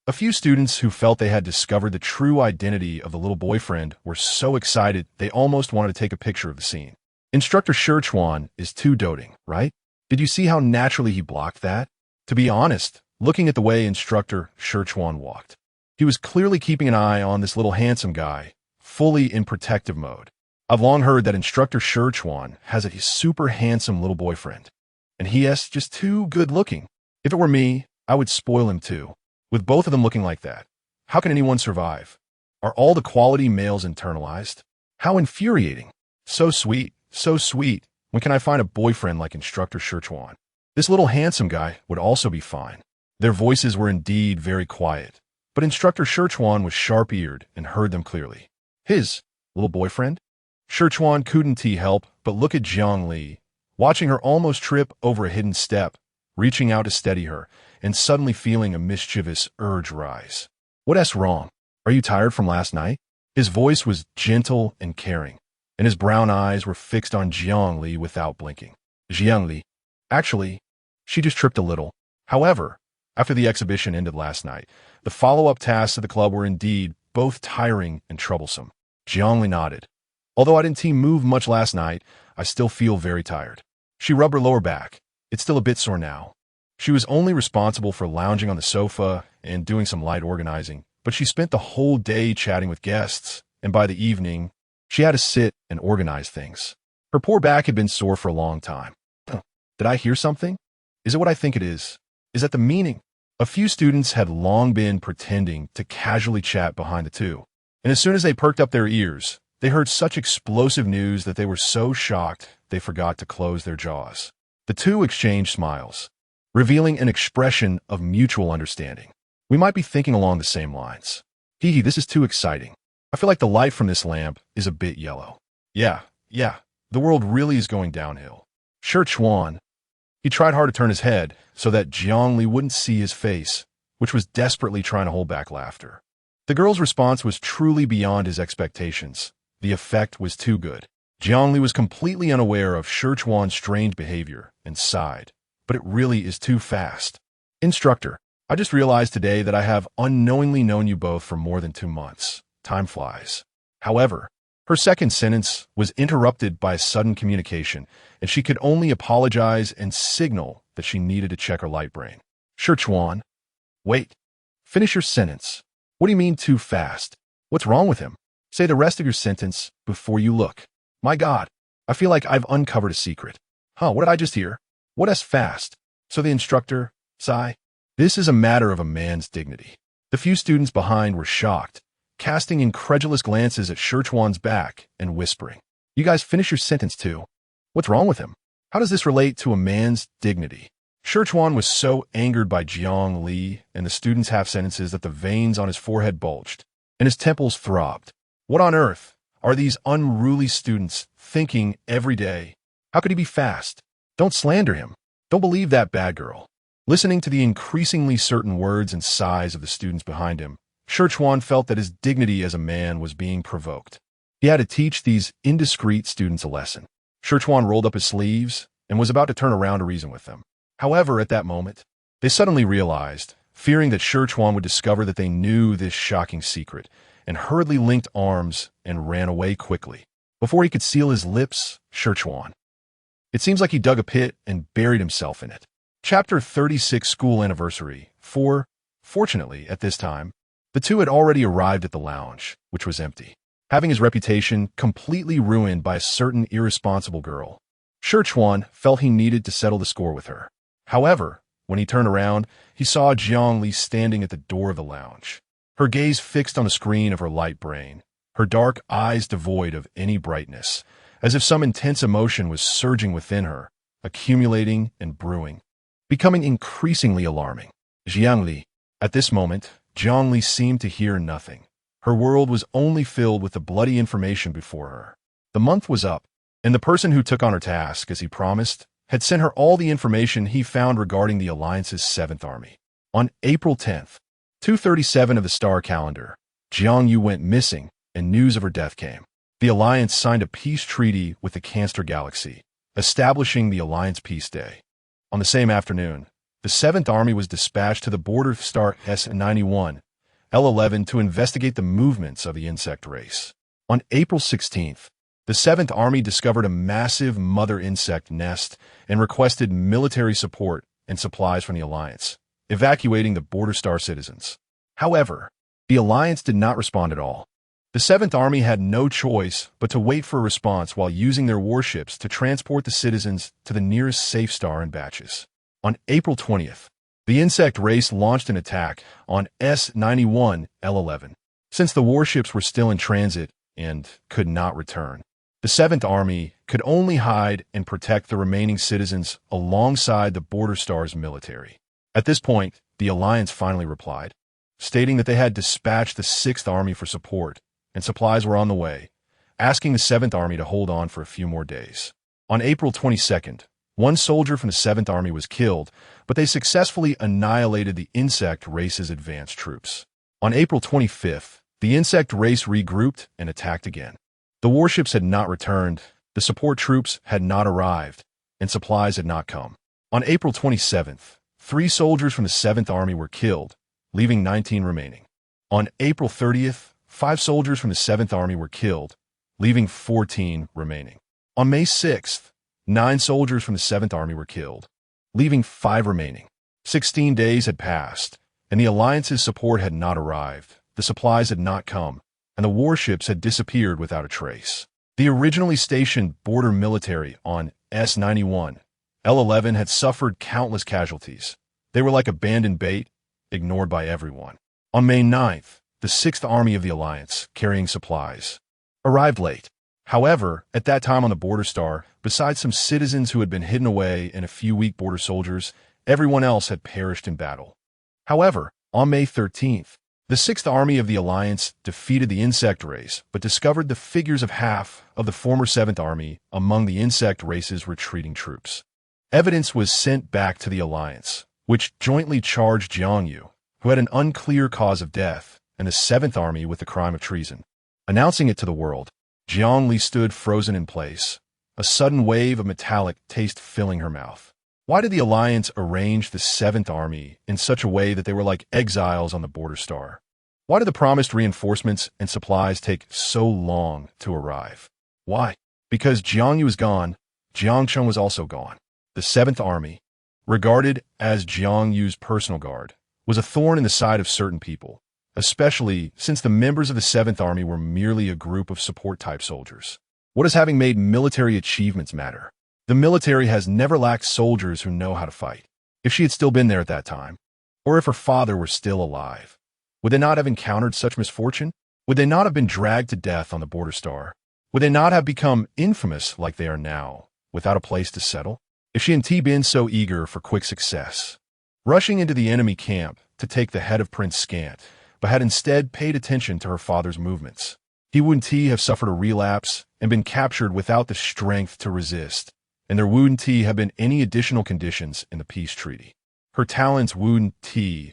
Speaker 1: A few students who felt they had discovered the true identity of the little boyfriend were so excited they almost wanted to take a picture of the scene. Instructor Shirchuan is too doting, right? Did you see how naturally he blocked that? To be honest, looking at the way Instructor Shirchuan walked, he was clearly keeping an eye on this little handsome guy, fully in protective mode. I've long heard that Instructor Shirchuan has a super handsome little boyfriend, and he is just too good looking. If it were me, I would spoil him too. With both of them looking like that, how can anyone survive? Are all the quality males internalized? How infuriating. So sweet, so sweet. When can I find a boyfriend like Instructor Shirchuan? This little handsome guy would also be fine. Their voices were indeed very quiet, but Instructor Shirchuan was sharp-eared and heard them clearly. His little boyfriend? Shirchuan couldn't help but look at Jiangli, watching her almost trip over a hidden step, reaching out to steady her, and suddenly feeling a mischievous urge rise. What's wrong? Are you tired from last night? His voice was gentle and caring, and his brown eyes were fixed on Jiangli without blinking. Jiangli, actually, she just tripped a little. However, after the exhibition ended last night, the follow-up tasks of the club were indeed both tiring and troublesome. Jiangli nodded. Although I didn't move much last night, I still feel very tired. She rubbed her lower back. It's still a bit sore now. She was only responsible for lounging on the sofa and doing some light organizing, but she spent the whole day chatting with guests, and by the evening, she had to sit and organize things. Her poor back had been sore for a long time. Did I hear something? Is it what I think it is? Is that the meaning? A few students had long been pretending to casually chat behind the two, and as soon as they perked up their ears, they heard such explosive news that they were so shocked they forgot to close their jaws. The two exchanged smiles, revealing an expression of mutual understanding. We might be thinking along the same lines. Hee, this is too exciting. I feel like the light from this lamp is a bit yellow. Yeah, the world really is going downhill. Shirchuan. He tried hard to turn his head so that Jiangli wouldn't see his face, which was desperately trying to hold back laughter. The girl's response was truly beyond his expectations. The effect was too good. Jiangli was completely unaware of Shirchuan's strange behavior and sighed. But it really is too fast. Instructor, I just realized today that I have unknowingly known you both for more than 2 months. Time flies. However, her second sentence was interrupted by a sudden communication, and she could only apologize and signal that she needed to check her light brain. Shirchuan, wait. Finish your sentence. What do you mean too fast? What's wrong with him? Say the rest of your sentence before you look. My God, I feel like I've uncovered a secret. What did I just hear? What's fast? So the instructor, sigh. This is a matter of a man's dignity. The few students behind were shocked, casting incredulous glances at Shirchuan's back and whispering, You guys finish your sentence too. What's wrong with him? How does this relate to a man's dignity? Shirchuan was so angered by Jiangli and the students' half-sentences that the veins on his forehead bulged, and his temples throbbed. What on earth are these unruly students thinking every day? How could he be fast? Don't slander him. Don't believe that bad girl. Listening to the increasingly certain words and sighs of the students behind him, Scorching felt that his dignity as a man was being provoked. He had to teach these indiscreet students a lesson. Scorching rolled up his sleeves and was about to turn around to reason with them. However, at that moment, they suddenly realized, fearing that Scorching would discover that they knew this shocking secret, and hurriedly linked arms and ran away quickly. Before he could seal his lips, Scorching. It seems like he dug a pit and buried himself in it. Chapter 36 School Anniversary 4. Fortunately, at this time, the two had already arrived at the lounge, which was empty, having his reputation completely ruined by a certain irresponsible girl. Scorching felt he needed to settle the score with her. However, when he turned around, he saw Jiangli standing at the door of the lounge, her gaze fixed on the screen of her light brain, her dark eyes devoid of any brightness, as if some intense emotion was surging within her, accumulating and brewing, becoming increasingly alarming. Jiangli. At this moment, Jiangli seemed to hear nothing. Her world was only filled with the bloody information before her. The month was up, and the person who took on her task, as he promised, had sent her all the information he found regarding the Alliance's 7th Army. On April 10th, 237 of the star calendar, Jiang Yu went missing, and news of her death came. The Alliance signed a peace treaty with the Cancer Galaxy, establishing the Alliance Peace Day. On the same afternoon, the 7th Army was dispatched to the border star S91, L11 to investigate the movements of the insect race. On April 16th, the 7th Army discovered a massive mother insect nest and requested military support and supplies from the Alliance, evacuating the border star citizens. However, the Alliance did not respond at all. The 7th Army had no choice but to wait for a response while using their warships to transport the citizens to the nearest safe star in batches. On April 20th, the insect race launched an attack on S91 L11. Since the warships were still in transit and could not return, the 7th Army could only hide and protect the remaining citizens alongside the border star's military. At this point, the Alliance finally replied, stating that they had dispatched the 6th Army for support and supplies were on the way, asking the 7th Army to hold on for a few more days. On April 22nd, one soldier from the 7th Army was killed, but they successfully annihilated the insect race's advanced troops. On April 25th, the insect race regrouped and attacked again. The warships had not returned, the support troops had not arrived, and supplies had not come. On April 27th, 3 soldiers from the 7th Army were killed, leaving 19 remaining. On April 30th, 5 soldiers from the 7th Army were killed, leaving 14 remaining. On May 6th, 9 soldiers from the 7th Army were killed, leaving 5 remaining. 16 days had passed, and the Alliance's support had not arrived, the supplies had not come, and the warships had disappeared without a trace. The originally stationed border military on S91, L11 had suffered countless casualties. They were like abandoned bait, ignored by everyone. On May 9th, the 6th Army of the Alliance, carrying supplies, arrived late. However, at that time on the border star, besides some citizens who had been hidden away and a few weak border soldiers, everyone else had perished in battle. However, on May 13th, the 6th Army of the Alliance defeated the insect race, but discovered the figures of half of the former 7th Army among the insect race's retreating troops. Evidence was sent back to the Alliance, which jointly charged Jiang Yu, who had an unclear cause of death, and the 7th Army with the crime of treason. Announcing it to the world, Jiangli stood frozen in place, a sudden wave of metallic taste filling her mouth. Why did the Alliance arrange the 7th Army in such a way that they were like exiles on the border star? Why did the promised reinforcements and supplies take so long to arrive? Why? Because Jiang Yu was gone, Jiang Cheng was also gone. The 7th Army, regarded as Jiang Yu's personal guard, was a thorn in the side of certain people, especially since the members of the 7th Army were merely a group of support-type soldiers. What does having made military achievements matter? The military has never lacked soldiers who know how to fight. If she had still been there at that time, or if her father were still alive, would they not have encountered such misfortune? Would they not have been dragged to death on the border star? Would they not have become infamous like they are now, without a place to settle? If she had been so eager for quick success, rushing into the enemy camp to take the head of Prince Scant, but had instead paid attention to her father's movements, he wouldn't have suffered a relapse and been captured without the strength to resist, and there wouldn't have been any additional conditions in the peace treaty. Her talents wouldn't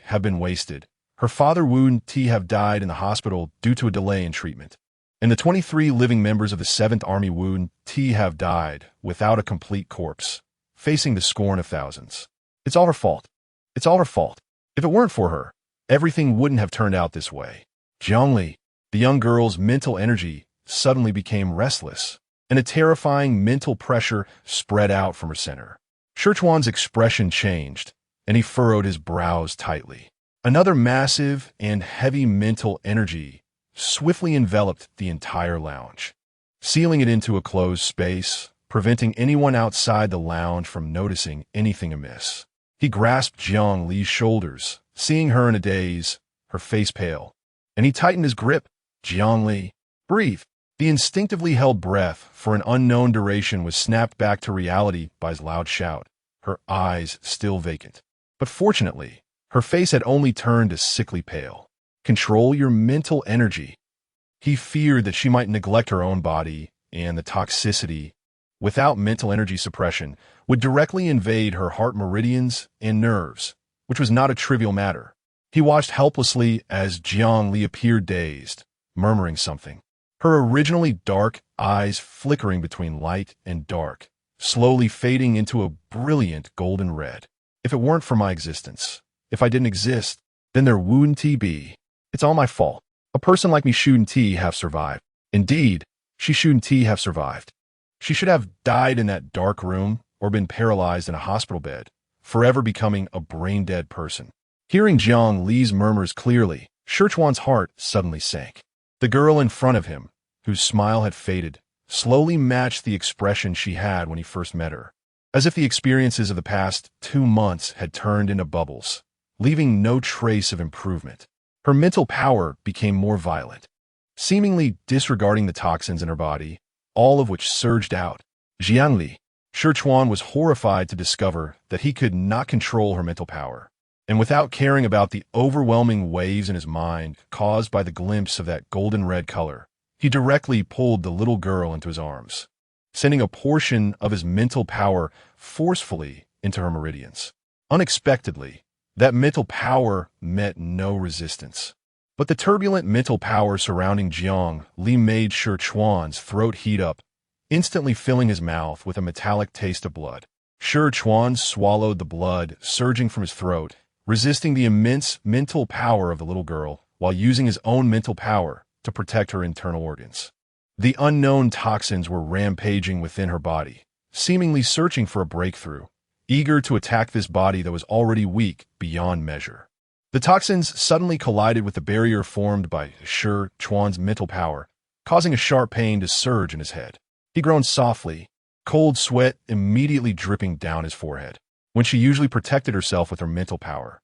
Speaker 1: have been wasted, Her father UNWILLING have died in the hospital due to a delay in treatment. And the 23 living members of the 7th Army UNWILLING have died without a complete corpse, facing the scorn of thousands. It's all her fault. It's all her fault. If it weren't for her, everything wouldn't have turned out this way. Zhongli, the young girl's mental energy, suddenly became restless, and a terrifying mental pressure spread out from her center. Sichuan's expression changed, and he furrowed his brows tightly. Another massive and heavy mental energy swiftly enveloped the entire lounge, sealing it into a closed space, preventing anyone outside the lounge from noticing anything amiss. He grasped Zhongli's shoulders, seeing her in a daze, her face pale, and he tightened his grip. Zhongli, breathe. The instinctively held breath for an unknown duration was snapped back to reality by his loud shout, her eyes still vacant. But fortunately, her face had only turned a sickly pale. Control your mental energy. He feared that she might neglect her own body, and the toxicity, without mental energy suppression, would directly invade her heart meridians and nerves, which was not a trivial matter. He watched helplessly as Zhongli appeared dazed, murmuring something, her originally dark eyes flickering between light and dark, slowly fading into a brilliant golden red. If it weren't for my existence, if I didn't exist, then there wouldn't be. It's all my fault. A person like me shouldn't have survived. Indeed, she shouldn't have survived. She should have died in that dark room or been paralyzed in a hospital bed, forever becoming a brain-dead person. Hearing Zhongli's murmurs clearly, Sichuan's heart suddenly sank. The girl in front of him, whose smile had faded, slowly matched the expression she had when he first met her, as if the experiences of the past 2 months had turned into bubbles, leaving no trace of improvement. Her mental power became more violent, seemingly disregarding the toxins in her body, all of which surged out. Zhongli, Sichuan was horrified to discover that he could not control her mental power, and without caring about the overwhelming waves in his mind caused by the glimpse of that golden red color, he directly pulled the little girl into his arms, sending a portion of his mental power forcefully into her meridians. Unexpectedly, that mental power met no resistance. But the turbulent mental power surrounding Zhongli made Sichuan's throat heat up, instantly filling his mouth with a metallic taste of blood. Sichuan swallowed the blood surging from his throat, resisting the immense mental power of the little girl while using his own mental power to protect her internal organs. The unknown toxins were rampaging within her body, seemingly searching for a breakthrough, eager to attack this body that was already weak beyond measure. The toxins suddenly collided with the barrier formed by Sichuan's mental power, causing a sharp pain to surge in his head. He groaned softly, cold sweat immediately dripping down his forehead. When she usually protected herself with her mental power,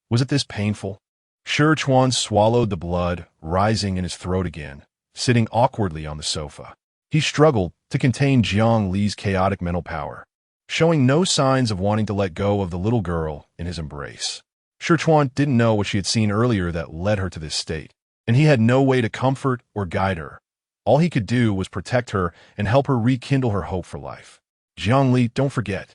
Speaker 1: was it this painful? Sichuan swallowed the blood, rising in his throat again, sitting awkwardly on the sofa. He struggled to contain Zhongli's chaotic mental power, showing no signs of wanting to let go of the little girl in his embrace. Sichuan didn't know what she had seen earlier that led her to this state, and he had no way to comfort or guide her. All he could do was protect her and help her rekindle her hope for life. Zhongli, don't forget,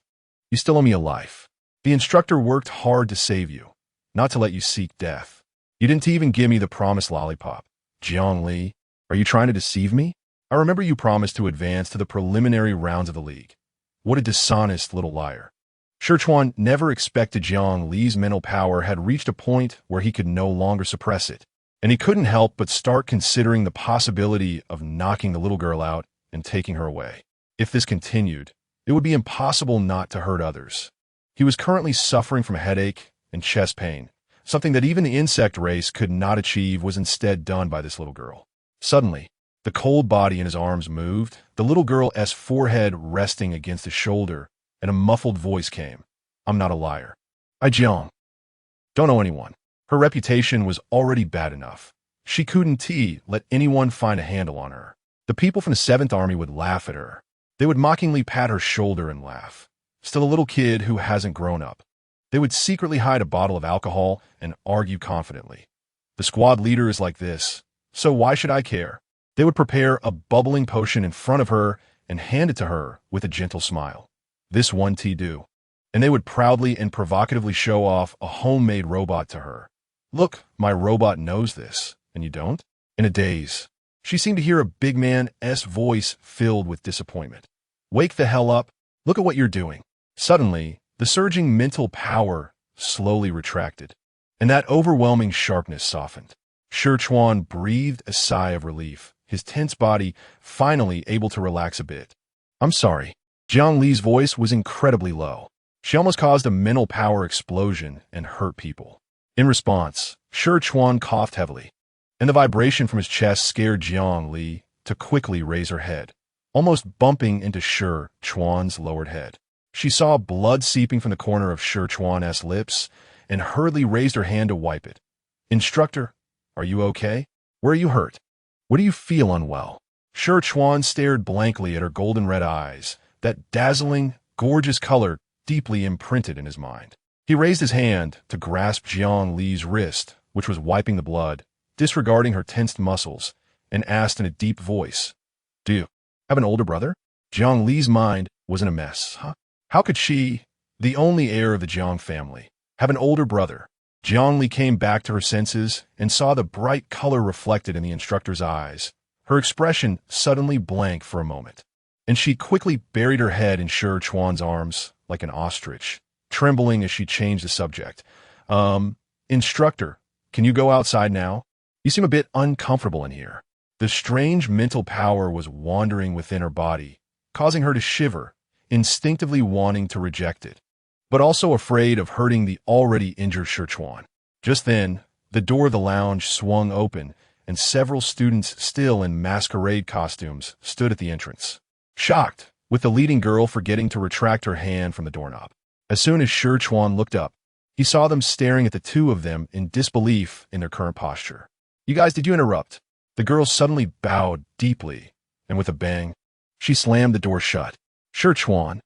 Speaker 1: you still owe me a life. The instructor worked hard to save you, not to let you seek death. You didn't even give me the promised lollipop. Zhongli, are you trying to deceive me? I remember you promised to advance to the preliminary rounds of the league. What a dishonest little liar. Sichuan never expected Zhongli's mental power had reached a point where he could no longer suppress it, and he couldn't help but start considering the possibility of knocking the little girl out and taking her away. If this continued, it would be impossible not to hurt others. He was currently suffering from a headache and chest pain. Something that even the insect race could not achieve was instead done by this little girl. Suddenly, the cold body in his arms moved, the little girl's forehead resting against his shoulder, and a muffled voice came. I'm not a liar. I don't know anyone. Her reputation was already bad enough. She couldn't let anyone find a handle on her. The people from the 7th Army would laugh at her. They would mockingly pat her shoulder and laugh. Still a little kid who hasn't grown up. They would secretly hide a bottle of alcohol and argue confidently. The squad leader is like this, so why should I care? They would prepare a bubbling potion in front of her and hand it to her with a gentle smile. This one do. And they would proudly and provocatively show off a homemade robot to her, Look, my robot knows this, and you don't? In a daze, she seemed to hear a big man's voice filled with disappointment. Wake the hell up. Look at what you're doing. Suddenly, the surging mental power slowly retracted, and that overwhelming sharpness softened. Shi Chuan breathed a sigh of relief, his tense body finally able to relax a bit. I'm sorry. Jiang Li's voice was incredibly low. She almost caused a mental power explosion and hurt people. In response, Shi Chuan coughed heavily, and the vibration from his chest scared Jiang Li to quickly raise her head, almost bumping into Shi Chuan's lowered head. She saw blood seeping from the corner of Shi Chuan's lips and hurriedly raised her hand to wipe it. Instructor, are you okay? Where are you hurt? What do you feel unwell? Shi Chuan stared blankly at her golden red eyes, that dazzling, gorgeous color deeply imprinted in his mind. He raised his hand to grasp Jiang Li's wrist, which was wiping the blood, disregarding her tensed muscles, and asked in a deep voice, Do you have an older brother? Jiang Li's mind was in a mess. How could she, the only heir of the Jiang family, have an older brother? Jiang Li came back to her senses and saw the bright color reflected in the instructor's eyes. Her expression suddenly blank for a moment, and she quickly buried her head in Shi Chuan's arms like an ostrich, trembling as she changed the subject. Instructor, can you go outside now? You seem a bit uncomfortable in here. The strange mental power was wandering within her body, causing her to shiver, instinctively wanting to reject it, but also afraid of hurting the already injured Shi Chuan. Just then, the door of the lounge swung open, and several students still in masquerade costumes stood at the entrance, shocked, with the leading girl forgetting to retract her hand from the doorknob. As soon as Shi Chuan looked up, he saw them staring at the two of them in disbelief in their current posture. You guys, did you interrupt? The girl suddenly bowed deeply, and with a bang, she slammed the door shut. Shi Chuan.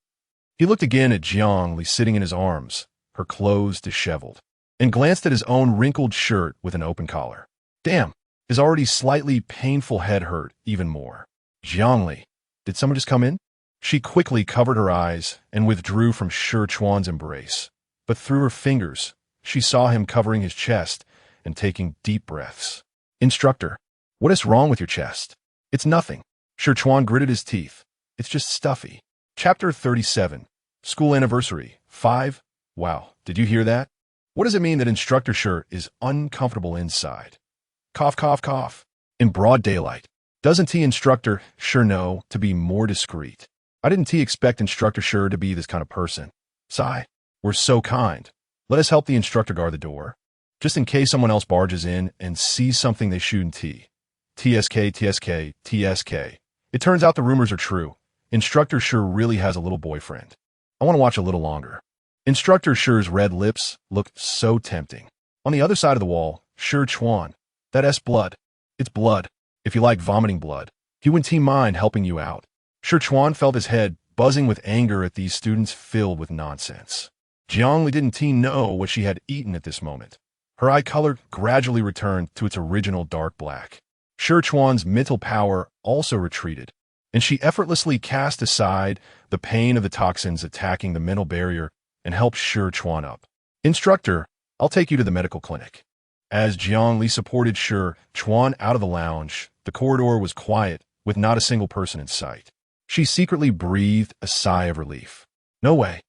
Speaker 1: He looked again at Jiang Li sitting in his arms, her clothes disheveled, and glanced at his own wrinkled shirt with an open collar. Damn, his already slightly painful head hurt even more. Jiang Li, did someone just come in? She quickly covered her eyes and withdrew from Shi Chuan's embrace, but through her fingers, she saw him covering his chest and taking deep breaths. Instructor, what is wrong with your chest? It's nothing. Shi Chuan gritted his teeth. It's just stuffy. Chapter 37. School Anniversary. 5. Wow, did you hear that? What does it mean that Instructor Shi is uncomfortable inside? Cough, cough, cough. In broad daylight. Doesn't Instructor Shi know to be more discreet? I didn't expect Instructor Shi to be this kind of person. Sigh. We're so kind. Let us help the instructor guard the door, just in case someone else barges in and sees something they shouldn't. TSK, TSK, TSK. It turns out the rumors are true. Instructor Shi really has a little boyfriend. I want to watch a little longer. Instructor Shi's red lips looked so tempting. On the other side of the wall, Shi Chuan. That's blood. It's blood. If you like vomiting blood, he wouldn't mind helping you out. Shi Chuan felt his head buzzing with anger at these students filled with nonsense. Jiang Li didn't know what she had eaten at this moment. Her eye color gradually returned to its original dark black. Shi Chuan's mental power also retreated, and she effortlessly cast aside the pain of the toxins attacking the mental barrier and helped Shi Chuan up. Instructor, I'll take you to the medical clinic. As Jiang Li supported Shi Chuan out of the lounge, the corridor was quiet with not a single person in sight. She secretly breathed a sigh of relief. No way.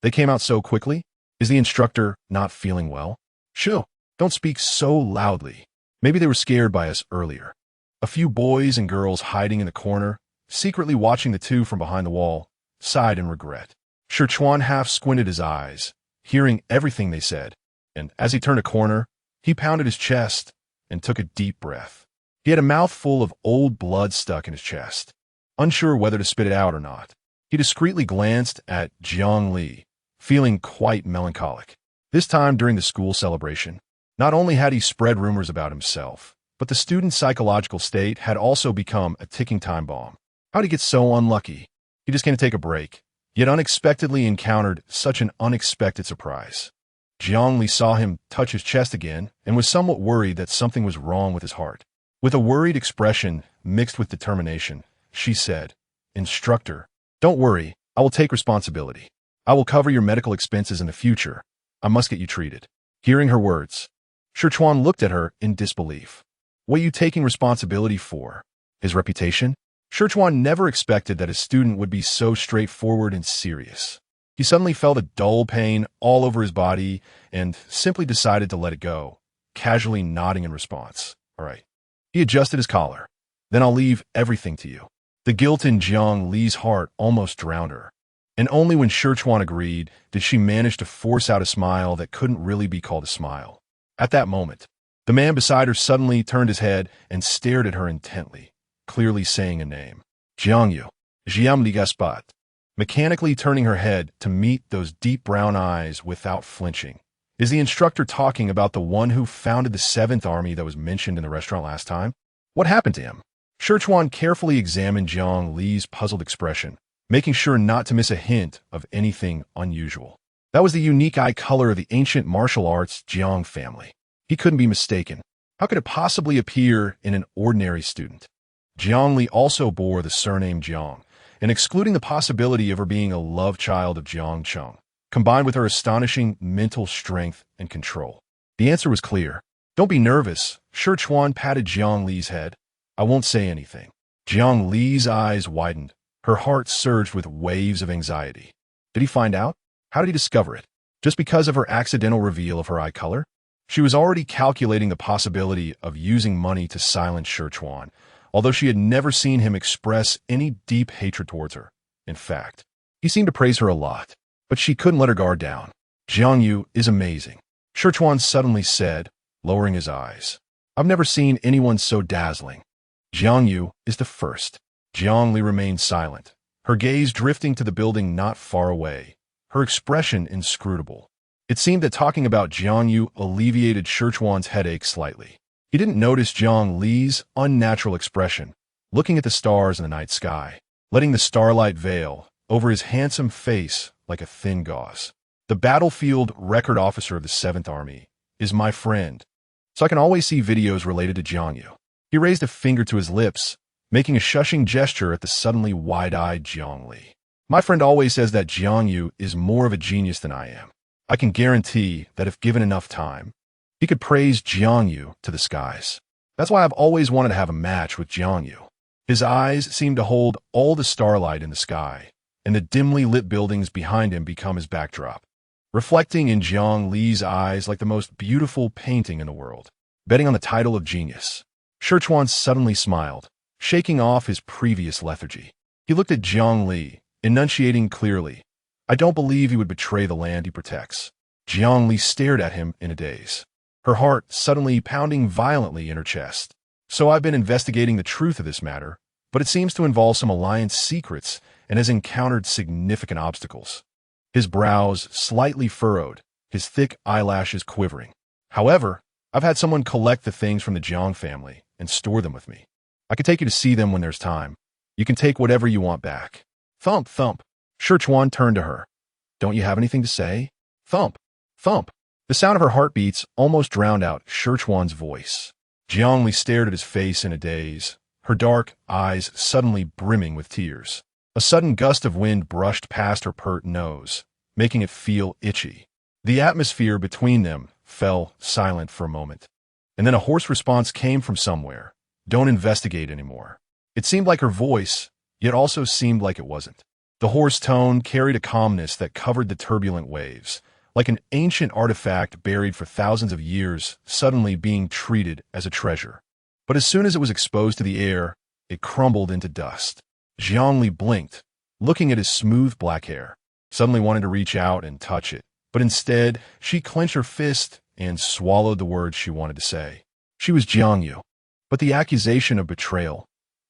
Speaker 1: They came out so quickly? Is the instructor not feeling well? Shoo, don't speak so loudly. Maybe they were scared by us earlier. A few boys and girls hiding in the corner, secretly watching the two from behind the wall, sighed in regret. Shi Chuan half squinted his eyes, hearing everything they said, and as he turned a corner, he pounded his chest and took a deep breath. He had a mouthful of old blood stuck in his chest. Unsure whether to spit it out or not, he discreetly glanced at Jiang Li, feeling quite melancholic. This time during the school celebration, not only had he spread rumors about himself, but the student's psychological state had also become a ticking time bomb. How'd he get so unlucky? He just came to take a break, yet unexpectedly encountered such an unexpected surprise. Jiang Li saw him touch his chest again and was somewhat worried that something was wrong with his heart. With a worried expression mixed with determination, she said, Instructor, don't worry, I will take responsibility. I will cover your medical expenses in the future. I must get you treated. Hearing her words, Sherchuan looked at her in disbelief. What are you taking responsibility for? His reputation? Sherchuan never expected that his student would be so straightforward and serious. He suddenly felt a dull pain all over his body and simply decided to let it go, casually nodding in response. All right. He adjusted his collar. Then I'll leave everything to you. The guilt in Jiang Li's heart almost drowned her. And only when Sherchuan agreed did she manage to force out a smile that couldn't really be called a smile. At that moment, the man beside her suddenly turned his head and stared at her intently, clearly saying a name. Jiangyu, Jiamli Gaspat. Mechanically turning her head to meet those deep brown eyes without flinching. Is the instructor talking about the one who founded the 7th Army that was mentioned in the restaurant last time? What happened to him? Sherchuan carefully examined Jiang Li's puzzled expression, making sure not to miss a hint of anything unusual. That was the unique eye color of the ancient martial arts Jiang family. He couldn't be mistaken. How could it possibly appear in an ordinary student? Jiang Li also bore the surname Jiang, and excluding the possibility of her being a love child of Jiang Cheng, combined with her astonishing mental strength and control. The answer was clear. Don't be nervous. Sherchuan patted Jiang Li's head. I won't say anything. Jiang Li's eyes widened. Her heart surged with waves of anxiety. Did he find out? How did he discover it? Just because of her accidental reveal of her eye color? She was already calculating the possibility of using money to silence Sherchuan, although she had never seen him express any deep hatred towards her. In fact, he seemed to praise her a lot, but she couldn't let her guard down. Jiangyu is amazing, Sherchuan suddenly said, lowering his eyes. I've never seen anyone so dazzling. Jiangyu is the first. Jiang Li remained silent, her gaze drifting to the building not far away, her expression inscrutable. It seemed that talking about Jiangyu alleviated Sherchuan's headache slightly. He didn't notice Jiang Li's unnatural expression, looking at the stars in the night sky, letting the starlight veil over his handsome face like a thin gauze. The battlefield record officer of the 7th Army is my friend, so I can always see videos related to Jiangyu. He raised a finger to his lips, making a shushing gesture at the suddenly wide-eyed Jiang Li. My friend always says that Jiangyu is more of a genius than I am. I can guarantee that if given enough time, he could praise Jiangyu to the skies. That's why I've always wanted to have a match with Jiangyu. His eyes seem to hold all the starlight in the sky, and the dimly lit buildings behind him become his backdrop, reflecting in Jiang Li's eyes like the most beautiful painting in the world. Betting on the title of genius. Sherchuan suddenly smiled, shaking off his previous lethargy. He looked at Jiang Li, enunciating clearly. I don't believe he would betray the land he protects. Jiang Li stared at him in a daze, her heart suddenly pounding violently in her chest. So I've been investigating the truth of this matter, but it seems to involve some alliance secrets and has encountered significant obstacles. His brows slightly furrowed, his thick eyelashes quivering. However, I've had someone collect the things from the Jiang family and store them with me. I can take you to see them when there's time. You can take whatever you want back. Thump, thump. Sherchuan turned to her. Don't you have anything to say? Thump, thump. The sound of her heartbeats almost drowned out Sherchuan's voice. Jiang Li stared at his face in a daze, her dark eyes suddenly brimming with tears. A sudden gust of wind brushed past her pert nose, making it feel itchy. The atmosphere between them fell silent for a moment. And then a hoarse response came from somewhere. Don't investigate anymore. It seemed like her voice, yet also seemed like it wasn't. The hoarse tone carried a calmness that covered the turbulent waves, like an ancient artifact buried for thousands of years suddenly being treated as a treasure. But as soon as it was exposed to the air, it crumbled into dust. Jiang Li blinked, looking at his smooth black hair, suddenly wanted to reach out and touch it. But instead, she clenched her fist and swallowed the words she wanted to say. She was Jiangyu, but the accusation of betrayal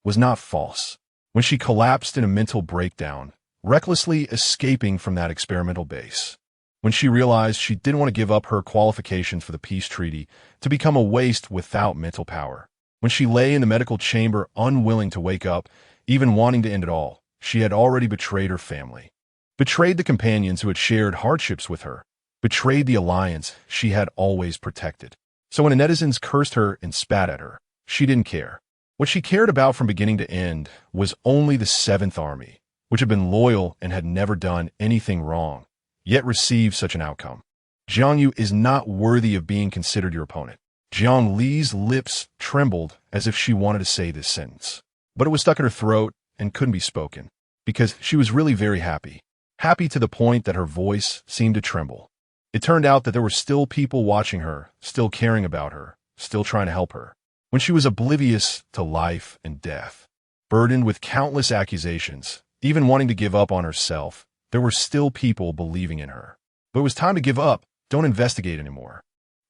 Speaker 1: was not false. When she collapsed in a mental breakdown, recklessly escaping from that experimental base. When she realized she didn't want to give up her qualifications for the peace treaty to become a waste without mental power. When she lay in the medical chamber unwilling to wake up, even wanting to end it all, she had already betrayed her family. Betrayed the companions who had shared hardships with her. Betrayed the alliance she had always protected. So when the netizens cursed her and spat at her, she didn't care. What she cared about from beginning to end was only the 7th Army, which had been loyal and had never done anything wrong, yet received such an outcome. Jiang Yu is not worthy of being considered your opponent. Jiang Li's lips trembled as if she wanted to say this sentence, but it was stuck in her throat and couldn't be spoken, because she was really very happy. Happy to the point that her voice seemed to tremble. It turned out that there were still people watching her, still caring about her, still trying to help her. When she was oblivious to life and death, burdened with countless accusations, even wanting to give up on herself, there were still people believing in her. But it was time to give up. Don't investigate anymore.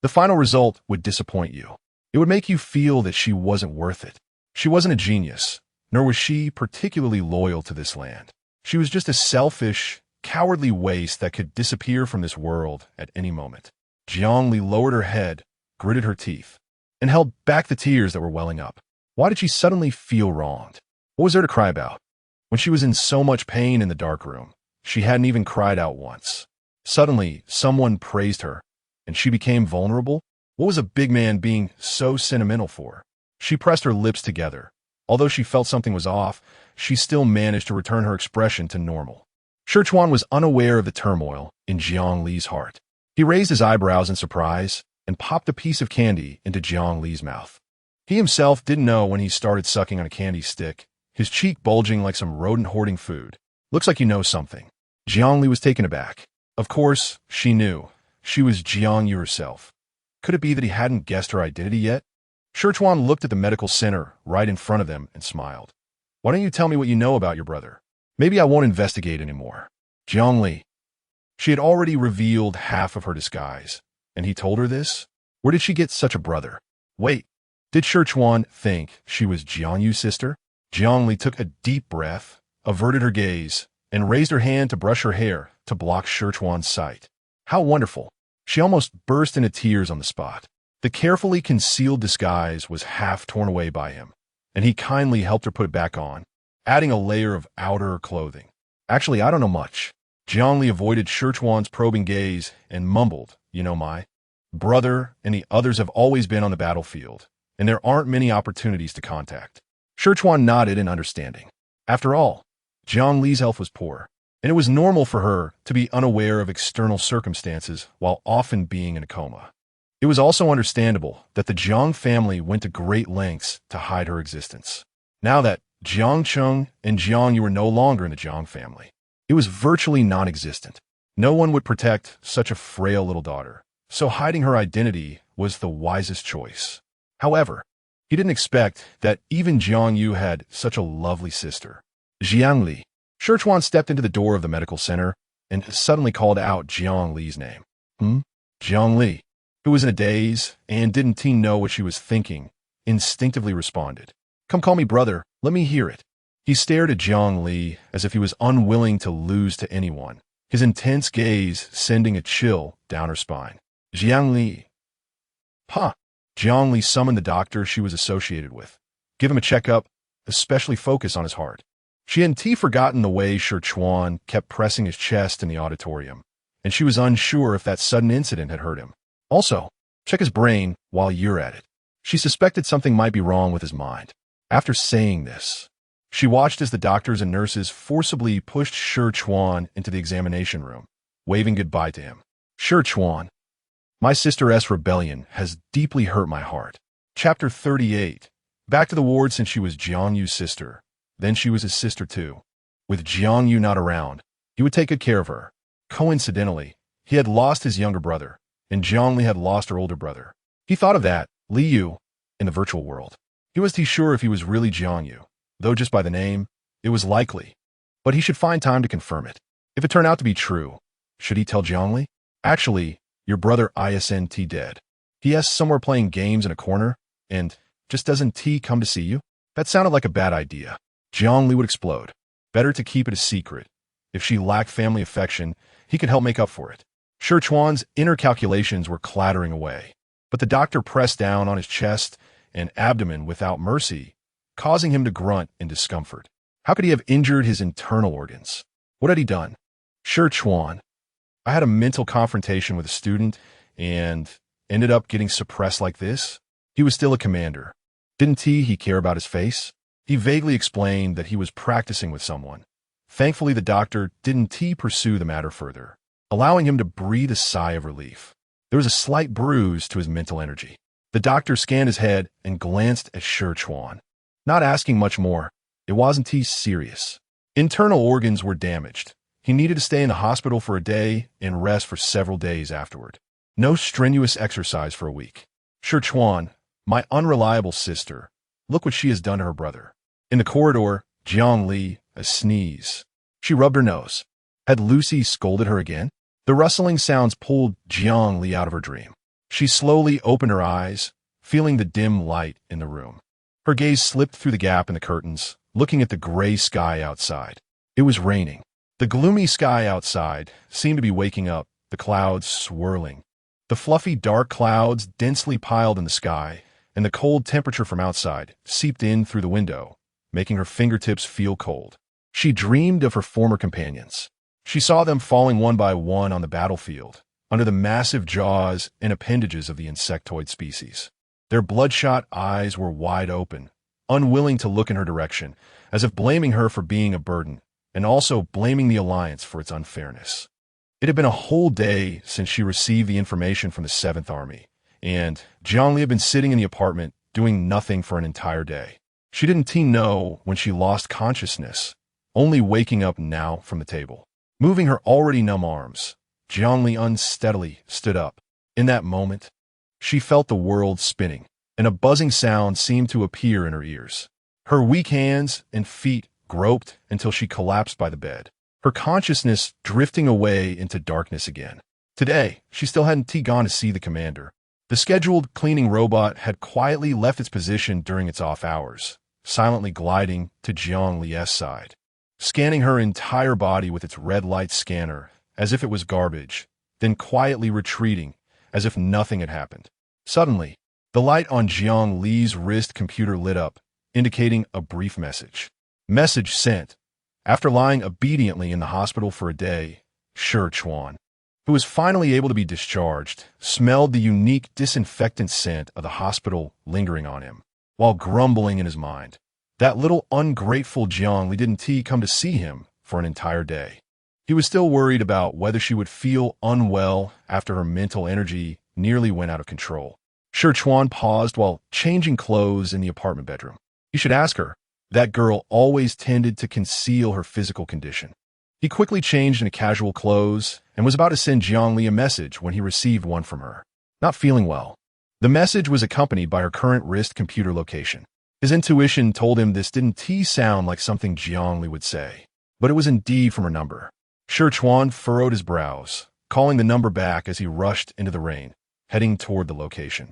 Speaker 1: The final result would disappoint you. It would make you feel that she wasn't worth it. She wasn't a genius, nor was she particularly loyal to this land. She was just a selfish, cowardly waste that could disappear from this world at any moment. Jiang Li lowered her head, gritted her teeth, and held back the tears that were welling up. Why did she suddenly feel wronged? What was there to cry about? When she was in so much pain in the dark room, she hadn't even cried out once. Suddenly, someone praised her, and she became vulnerable? What was a big man being so sentimental for? She pressed her lips together. Although she felt something was off, she still managed to return her expression to normal. Sichuan was unaware of the turmoil in Jiang Li's heart. He raised his eyebrows in surprise and popped a piece of candy into Jiang Li's mouth. He himself didn't know when he started sucking on a candy stick, his cheek bulging like some rodent hoarding food. Looks like you know something. Jiang Li was taken aback. Of course, she knew. She was Jiang Yu herself. Could it be that he hadn't guessed her identity yet? Sichuan looked at the medical center right in front of them and smiled. Why don't you tell me what you know about your brother? Maybe I won't investigate anymore. Jiang Li. She had already revealed half of her disguise, and he told her this? Where did she get such a brother? Wait, did Sichuan think she was Jiang Yu's sister? Jiang Li took a deep breath, averted her gaze, and raised her hand to brush her hair to block Sichuan's sight. How wonderful. She almost burst into tears on the spot. The carefully concealed disguise was half torn away by him, and he kindly helped her put it back on, adding a layer of outer clothing. Actually, I don't know much. Jiang Li avoided Sichuan's probing gaze and mumbled, you know, my brother and the others have always been on the battlefield, and there aren't many opportunities to contact. Sichuan nodded in understanding. After all, Jiang Li's health was poor, and it was normal for her to be unaware of external circumstances while often being in a coma. It was also understandable that the Jiang family went to great lengths to hide her existence. Now that Jiang Cheng and Jiang Yu were no longer in the Jiang family, it was virtually non-existent. No one would protect such a frail little daughter, so hiding her identity was the wisest choice. However, he didn't expect that even Jiang Yu had such a lovely sister. Jiang Li. Sichuan stepped into the door of the medical center and suddenly called out Jiang Li's name. Jiang Li, who was in a daze and didn't know what she was thinking, instinctively responded. Come call me brother, let me hear it. He stared at Jiang Li as if he was unwilling to lose to anyone, his intense gaze sending a chill down her spine. Jiang Li. Jiang Li summoned the doctor she was associated with. Give him a checkup, especially focus on his heart. She hadn't forgotten the way Sichuan kept pressing his chest in the auditorium, and she was unsure if that sudden incident had hurt him. Also, check his brain while you're at it. She suspected something might be wrong with his mind. After saying this, she watched as the doctors and nurses forcibly pushed Sichuan into the examination room, waving goodbye to him. Sichuan, my sister's rebellion has deeply hurt my heart. Chapter 38. Back to the ward since she was Jiang Yu's sister. Then she was his sister too. With Jiang Yu not around, he would take good care of her. Coincidentally, he had lost his younger brother, and Jiang Li had lost her older brother. He thought of that, Li Yu, in the virtual world. He wasn't sure if he was really Jiang Yu, though just by the name, it was likely. But he should find time to confirm it. If it turned out to be true, should he tell Jiang Li? Actually, your brother isn't dead. He is somewhere playing games in a corner, and just doesn't T come to see you? That sounded like a bad idea. Jiang Li would explode. Better to keep it a secret. If she lacked family affection, he could help make up for it. Sichuan's inner calculations were clattering away, but the doctor pressed down on his chest and abdomen without mercy, causing him to grunt in discomfort. How could he have injured his internal organs? What had he done? Sichuan, I had a mental confrontation with a student and ended up getting suppressed like this. He was still a commander. Didn't he care about his face? He vaguely explained that he was practicing with someone. Thankfully, the doctor didn't pursue the matter further. allowing him to breathe a sigh of relief. There was a slight bruise to his mental energy. The doctor scanned his head and glanced at Shi Chuan. Not asking much more, it wasn't too serious. Internal organs were damaged. He needed to stay in the hospital for a day and rest for several days afterward. No strenuous exercise for a week. Shi Chuan, my unreliable sister, look what she has done to her brother. In the corridor, Jiang Li, a sneeze. She rubbed her nose. Had Lucy scolded her again? The rustling sounds pulled Jiang Li out of her dream. She slowly opened her eyes, feeling the dim light in the room. Her gaze slipped through the gap in the curtains, looking at the gray sky outside. It was raining. The gloomy sky outside seemed to be waking up, the clouds swirling. The fluffy dark clouds densely piled in the sky, and the cold temperature from outside seeped in through the window, making her fingertips feel cold. She dreamed of her former companions. She saw them falling one by one on the battlefield, under the massive jaws and appendages of the insectoid species. Their bloodshot eyes were wide open, unwilling to look in her direction, as if blaming her for being a burden, and also blaming the Alliance for its unfairness. It had been a whole day since she received the information from the 7th Army, and Jiang Li had been sitting in the apartment doing nothing for an entire day. She didn't know when she lost consciousness, only waking up now from the table. Moving her already numb arms, Jiang Li unsteadily stood up. In that moment, she felt the world spinning, and a buzzing sound seemed to appear in her ears. Her weak hands and feet groped until she collapsed by the bed, her consciousness drifting away into darkness again. Today, she still hadn't gone to see the commander. The scheduled cleaning robot had quietly left its position during its off hours, silently gliding to Jiang Li's side, scanning her entire body with its red light scanner as if it was garbage, then quietly retreating as if nothing had happened. Suddenly, the light on Jiang Li's wrist computer lit up, indicating a brief message. Message sent. After lying obediently in the hospital for a day, Shi Chuan, who was finally able to be discharged, smelled the unique disinfectant scent of the hospital lingering on him, while grumbling in his mind. That little ungrateful Jiang Li didn't come to see him for an entire day. He was still worried about whether she would feel unwell after her mental energy nearly went out of control. Shi Chuan paused while changing clothes in the apartment bedroom. He should ask her. That girl always tended to conceal her physical condition. He quickly changed into casual clothes and was about to send Jiang Li a message when he received one from her. Not feeling well. The message was accompanied by her current wrist computer location. His intuition told him this didn't sound like something Jiang Li would say, but it was indeed from her number. Shi Chuan furrowed his brows, calling the number back as he rushed into the rain, heading toward the location.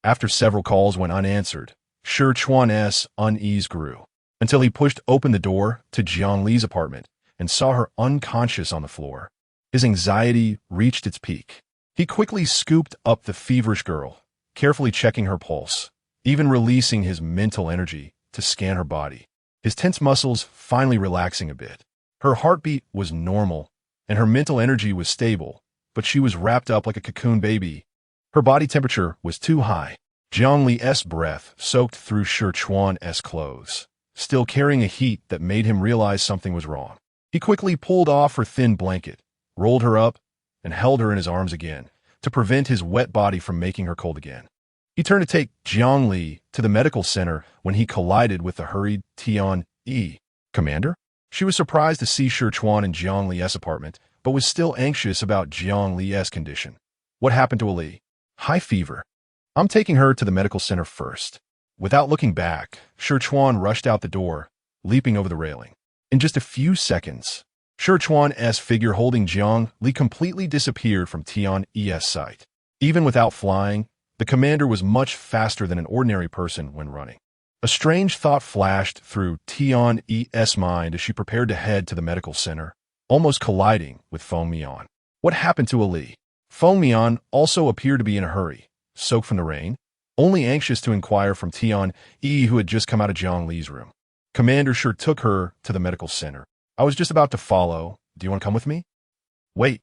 Speaker 1: After several calls went unanswered, Shi Chuan's unease grew, until he pushed open the door to Jiang Li's apartment and saw her unconscious on the floor. His anxiety reached its peak. He quickly scooped up the feverish girl, carefully checking her pulse, even releasing his mental energy to scan her body, his tense muscles finally relaxing a bit. Her heartbeat was normal, and her mental energy was stable, but she was wrapped up like a cocoon baby. Her body temperature was too high. Jiang Li's breath soaked through Shi Chuan's clothes, still carrying a heat that made him realize something was wrong. He quickly pulled off her thin blanket, rolled her up, and held her in his arms again, to prevent his wet body from making her cold again. He turned to take Jiang Li to the medical center when he collided with the hurried Tian-E. Commander? She was surprised to see Shi Chuan in Jiang Li's apartment, but was still anxious about Jiang Li's condition. What happened to Ali? High fever. I'm taking her to the medical center first. Without looking back, Shi Chuan rushed out the door, leaping over the railing. In just a few seconds, Shi Chuan's figure holding Jiang Li completely disappeared from Tian-E's sight. Even without flying, the commander was much faster than an ordinary person when running. A strange thought flashed through Tian-E's mind as she prepared to head to the medical center, almost colliding with Feng Mian. What happened to Ali? Feng Mian also appeared to be in a hurry, soaked from the rain, only anxious to inquire from Tian-E, who had just come out of Jiang Li's room. Commander sure took her to the medical center. I was just about to follow. Do you want to come with me? Wait,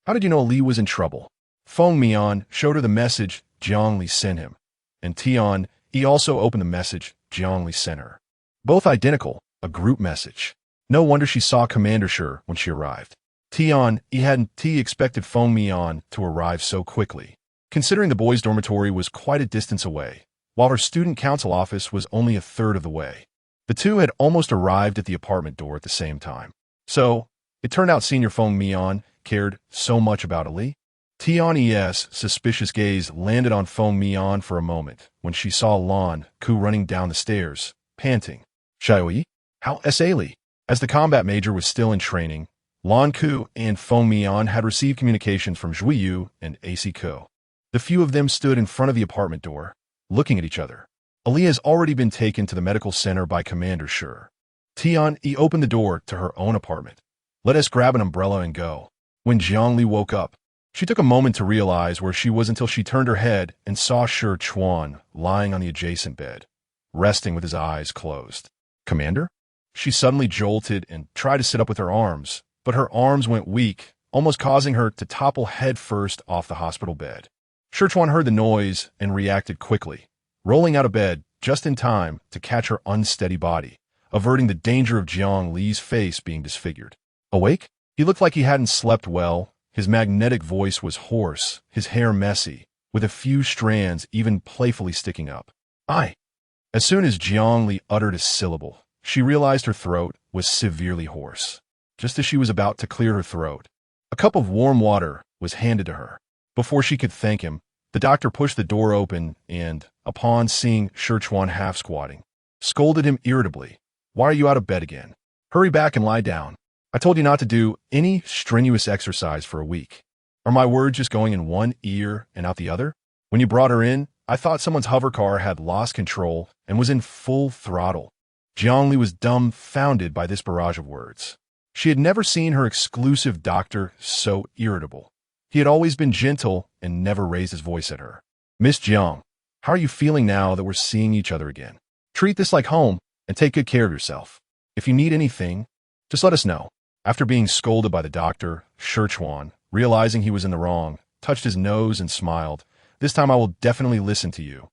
Speaker 1: how did you know Ali was in trouble? Feng Mian showed her the message Jiang Li sent him, and Tian-E also opened the message Jiang Li sent her. Both identical, a group message. No wonder she saw Commander Shi when she arrived. Tian, he hadn't expected Feng Mian to arrive so quickly, considering the boys' dormitory was quite a distance away, while her student council office was only a third of the way. The two had almost arrived at the apartment door at the same time. So, it turned out Senior Feng Mian cared so much about Ali. Tian's suspicious gaze landed on Feng Mian for a moment when she saw Lan Ku running down the stairs, panting. Xiaoyi? How Ali? As the combat major was still in training, Lan Ku and Feng Mian had received communications from Zhuiyu and AC Ko. The few of them stood in front of the apartment door, looking at each other. Ali has already been taken to the medical center by Commander Shi. Tian opened the door to her own apartment. Let us grab an umbrella and go. When Jiangli woke up, she took a moment to realize where she was until she turned her head and saw Shi Chuan lying on the adjacent bed, resting with his eyes closed. Commander? She suddenly jolted and tried to sit up with her arms, but her arms went weak, almost causing her to topple headfirst off the hospital bed. Shi Chuan heard the noise and reacted quickly, rolling out of bed just in time to catch her unsteady body, averting the danger of Jiang Li's face being disfigured. Awake? He looked like he hadn't slept well. His magnetic voice was hoarse, his hair messy, with a few strands even playfully sticking up. I. As soon as Jiang Li uttered a syllable, she realized her throat was severely hoarse. Just as she was about to clear her throat, a cup of warm water was handed to her. Before she could thank him, the doctor pushed the door open and, upon seeing Shi Chuan half-squatting, scolded him irritably. Why are you out of bed again? Hurry back and lie down. I told you not to do any strenuous exercise for a week. Are my words just going in one ear and out the other? When you brought her in, I thought someone's hover car had lost control and was in full throttle. Jiang Li was dumbfounded by this barrage of words. She had never seen her exclusive doctor so irritable. He had always been gentle and never raised his voice at her. Miss Jiang, how are you feeling now that we're seeing each other again? Treat this like home and take good care of yourself. If you need anything, just let us know. After being scolded by the doctor, Shi Chuan, realizing he was in the wrong, touched his nose and smiled. This time I will definitely listen to you.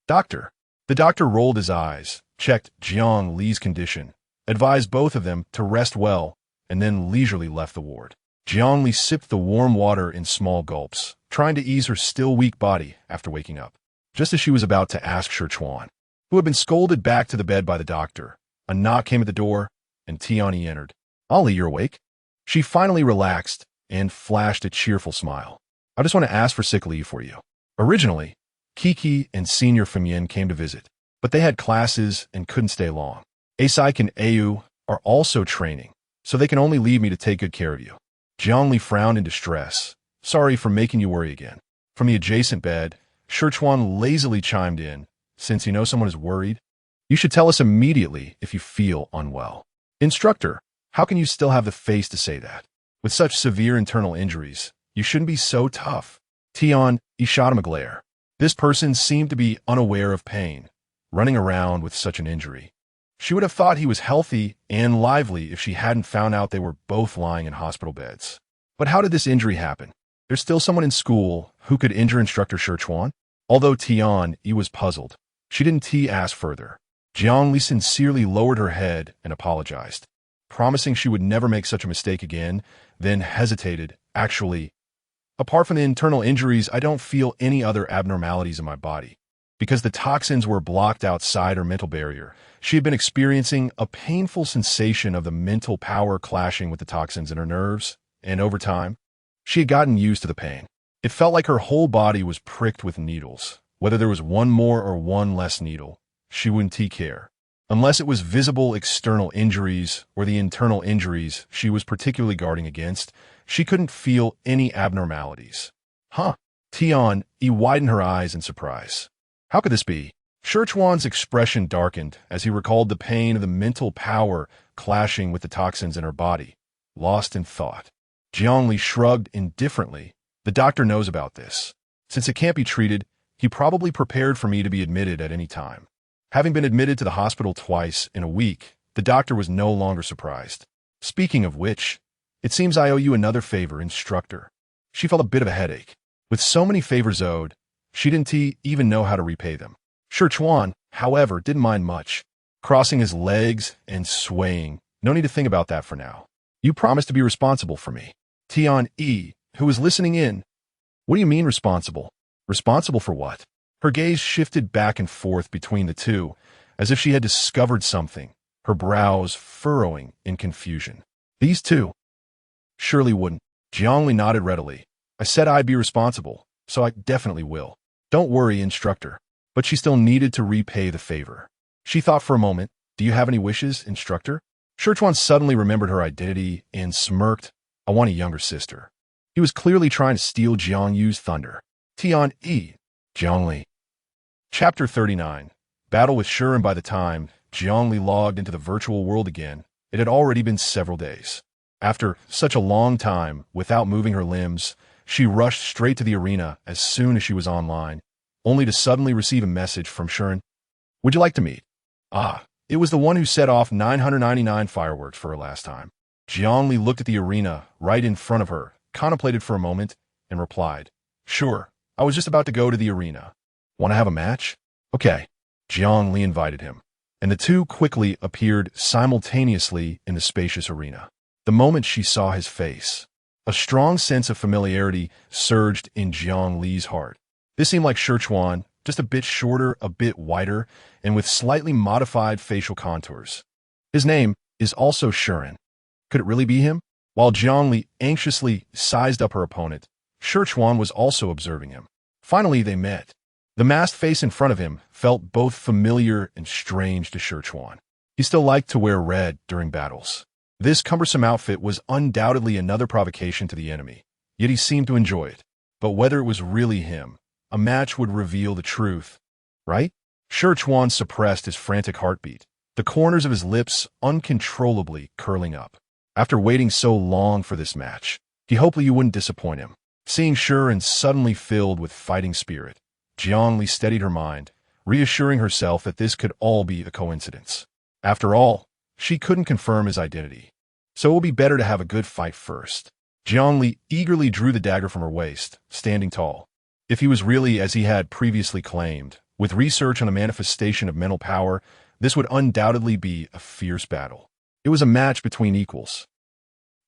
Speaker 1: Doctor. The doctor rolled his eyes, checked Jiang Li's condition, advised both of them to rest well, and then leisurely left the ward. Jiang Li sipped the warm water in small gulps, trying to ease her still weak body after waking up. Just as she was about to ask Shi Chuan, who had been scolded back to the bed by the doctor, a knock came at the door, and Tiani entered. Ali, you're awake? She finally relaxed and flashed a cheerful smile. I just want to ask for sick leave for you. Originally, Kiki and Senior Femien came to visit, but they had classes and couldn't stay long. Asik and Au are also training, so they can only leave me to take good care of you. Jiangli frowned in distress. Sorry for making you worry again. From the adjacent bed, Shi Chuan lazily chimed in. Since you know someone is worried, you should tell us immediately if you feel unwell. Instructor, how can you still have the face to say that? With such severe internal injuries, you shouldn't be so tough. Tian, he shot him a glare. This person seemed to be unaware of pain, running around with such an injury. She would have thought he was healthy and lively if she hadn't found out they were both lying in hospital beds. But how did this injury happen? There's still someone in school who could injure Instructor Shi Chuan? Although Tian, he was puzzled. She didn't ask further. Jiang Li sincerely lowered her head and apologized, promising she would never make such a mistake again, then hesitated. Actually, apart from the internal injuries, I don't feel any other abnormalities in my body. Because the toxins were blocked outside her mental barrier, she had been experiencing a painful sensation of the mental power clashing with the toxins in her nerves, and over time, she had gotten used to the pain. It felt like her whole body was pricked with needles. Whether there was one more or one less needle, she wouldn't care. Unless it was visible external injuries or the internal injuries she was particularly guarding against, she couldn't feel any abnormalities. Huh? Tian, widened her eyes in surprise. How could this be? Shi Chuan's expression darkened as he recalled the pain of the mental power clashing with the toxins in her body, lost in thought. Jiang Li shrugged indifferently. The doctor knows about this. Since it can't be treated, he probably prepared for me to be admitted at any time. Having been admitted to the hospital twice in a week, the doctor was no longer surprised. Speaking of which, it seems I owe you another favor, Instructor. She felt a bit of a headache. With so many favors owed, she didn't even know how to repay them. Shi Chuan, however, didn't mind much, crossing his legs and swaying. No need to think about that for now. You promised to be responsible for me. Tian-E, who was listening in. What do you mean responsible? Responsible for what? Her gaze shifted back and forth between the two, as if she had discovered something, her brows furrowing in confusion. These two? Surely wouldn't. Jiangli nodded readily. I said I'd be responsible, so I definitely will. Don't worry, instructor. But she still needed to repay the favor. She thought for a moment. Do you have any wishes, instructor? Sichuan suddenly remembered her identity and smirked. I want a younger sister. He was clearly trying to steal Jiang Yu's thunder. Tian-E. Jiangli. Chapter 39. Battle with Shirin. By the time Jiangli logged into the virtual world again, it had already been several days. After such a long time without moving her limbs, she rushed straight to the arena as soon as she was online, only to suddenly receive a message from Shirin. Would you like to meet? Ah, it was the one who set off 999 fireworks for her last time. Jiangli looked at the arena right in front of her, contemplated for a moment, and replied, Sure, I was just about to go to the arena. Want to have a match? Okay. Jiangli invited him, and the two quickly appeared simultaneously in the spacious arena. The moment she saw his face, a strong sense of familiarity surged in Jiang Li's heart. This seemed like Sichuan, just a bit shorter, a bit whiter, and with slightly modified facial contours. His name is also Shirin. Could it really be him? While Jiang Li anxiously sized up her opponent, Sichuan was also observing him. Finally, they met. The masked face in front of him felt both familiar and strange to Sichuan. He still liked to wear red during battles. This cumbersome outfit was undoubtedly another provocation to the enemy, yet he seemed to enjoy it. But whether it was really him, a match would reveal the truth, right? Sichuan suppressed his frantic heartbeat, the corners of his lips uncontrollably curling up. After waiting so long for this match, he hoped you wouldn't disappoint him. Seeing Shirin suddenly filled with fighting spirit, Jiang Li steadied her mind, reassuring herself that this could all be a coincidence. After all, she couldn't confirm his identity, so it would be better to have a good fight first. Jiang Li eagerly drew the dagger from her waist, standing tall. If he was really as he had previously claimed, with research on the manifestation of mental power, this would undoubtedly be a fierce battle. It was a match between equals.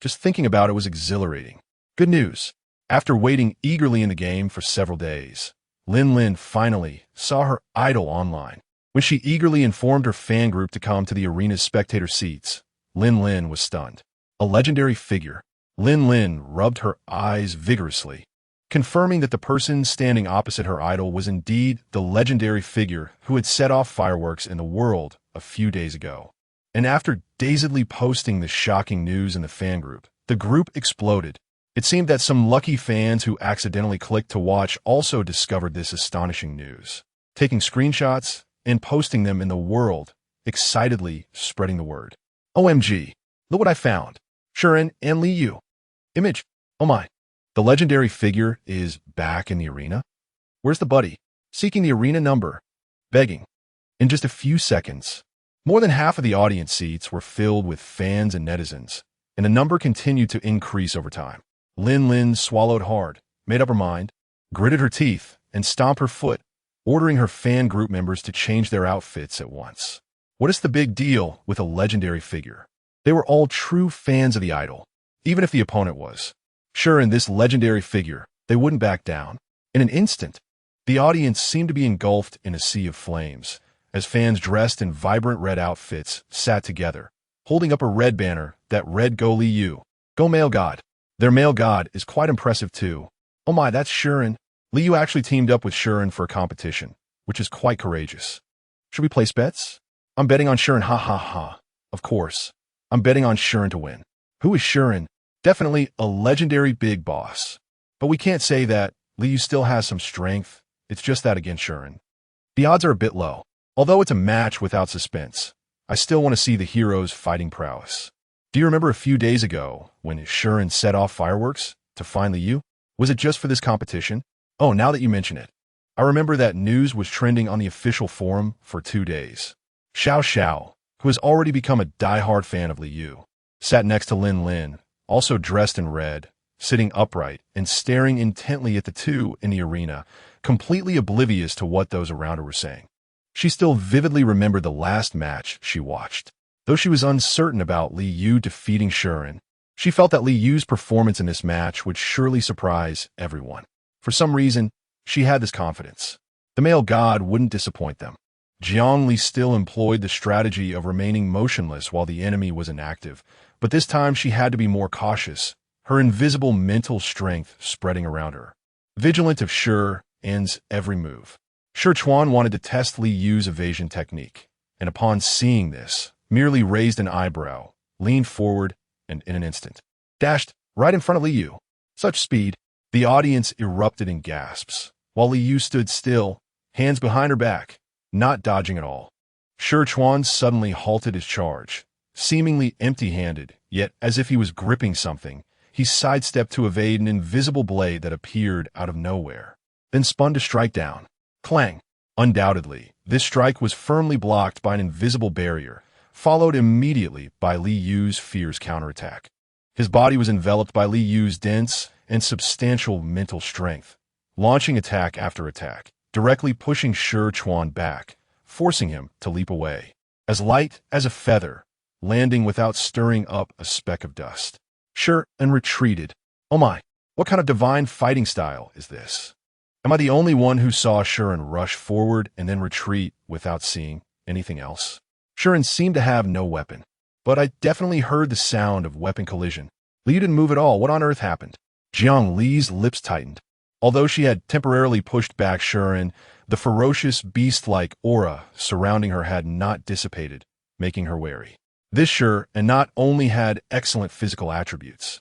Speaker 1: Just thinking about it was exhilarating. Good news. After waiting eagerly in the game for several days, Lin finally saw her idol online. When she eagerly informed her fan group to come to the arena's spectator seats, Lin was stunned. A legendary figure. Lin rubbed her eyes vigorously, confirming that the person standing opposite her idol was indeed the legendary figure who had set off fireworks in the world a few days ago. And after dazedly posting the shocking news in the fan group, the group exploded. It seemed that some lucky fans who accidentally clicked to watch also discovered this astonishing news, taking screenshots and posting them in the world, excitedly spreading the word. OMG, look what I found. Shirin and Li Yu. Image. Oh my. The legendary figure is back in the arena? Where's the buddy? Seeking the arena number. Begging. In just a few seconds, more than half of the audience seats were filled with fans and netizens, and the number continued to increase over time. Lin swallowed hard, made up her mind, gritted her teeth, and stomped her foot, ordering her fan group members to change their outfits at once. What is the big deal with a legendary figure? They were all true fans of the idol, even if the opponent was. Sure, in this legendary figure, they wouldn't back down. In an instant, the audience seemed to be engulfed in a sea of flames, as fans dressed in vibrant red outfits sat together, holding up a red banner that read Go Li Yu, Go Male God. Their male god is quite impressive too. Oh my, that's Shirin. Li Yu actually teamed up with Shirin for a competition, which is quite courageous. Should we place bets? I'm betting on Shirin, ha ha ha. Of course. I'm betting on Shirin to win. Who is Shirin? Definitely a legendary big boss. But we can't say that. Li Yu still has some strength. It's just that against Shirin. The odds are a bit low. Although it's a match without suspense, I still want to see the hero's fighting prowess. Do you remember a few days ago when Shirin set off fireworks to find Li Yu? Was it just for this competition? Oh, now that you mention it, I remember that news was trending on the official forum for 2 days. Xiao, who has already become a die-hard fan of Li Yu, sat next to Lin, also dressed in red, sitting upright and staring intently at the two in the arena, completely oblivious to what those around her were saying. She still vividly remembered the last match she watched. Though she was uncertain about Li Yu defeating Shirin, She felt that Li Yu's performance in this match would surely surprise everyone. For some reason, she had this confidence. The male god wouldn't disappoint them. Jiang Li still employed the strategy of remaining motionless while the enemy was inactive, but this time she had to be more cautious, her invisible mental strength spreading around her. Vigilant of Shi ends every move. Shi Chuan wanted to test Li Yu's evasion technique, and upon seeing this, merely raised an eyebrow, leaned forward, and in an instant, dashed right in front of Li Yu. Such speed, the audience erupted in gasps, while Li Yu stood still, hands behind her back, not dodging at all. Shi Chuan suddenly halted his charge, seemingly empty-handed, yet as if he was gripping something. He sidestepped to evade an invisible blade that appeared out of nowhere, then spun to strike down. Clang! Undoubtedly, this strike was firmly blocked by an invisible barrier, followed immediately by Li Yu's fierce counterattack. His body was enveloped by Li Yu's dense and substantial mental strength, launching attack after attack, directly pushing Shi Chuan back, forcing him to leap away, as light as a feather, landing without stirring up a speck of dust. Shi and retreated. Oh my, what kind of divine fighting style is this? Am I the only one who saw Shirin rush forward and then retreat without seeing anything else? Shirin seemed to have no weapon, but I definitely heard the sound of weapon collision. Li didn't move at all. What on earth happened? Jiang Li's lips tightened. Although she had temporarily pushed back Shirin, the ferocious beast-like aura surrounding her had not dissipated, making her wary. This Shi and not only had excellent physical attributes,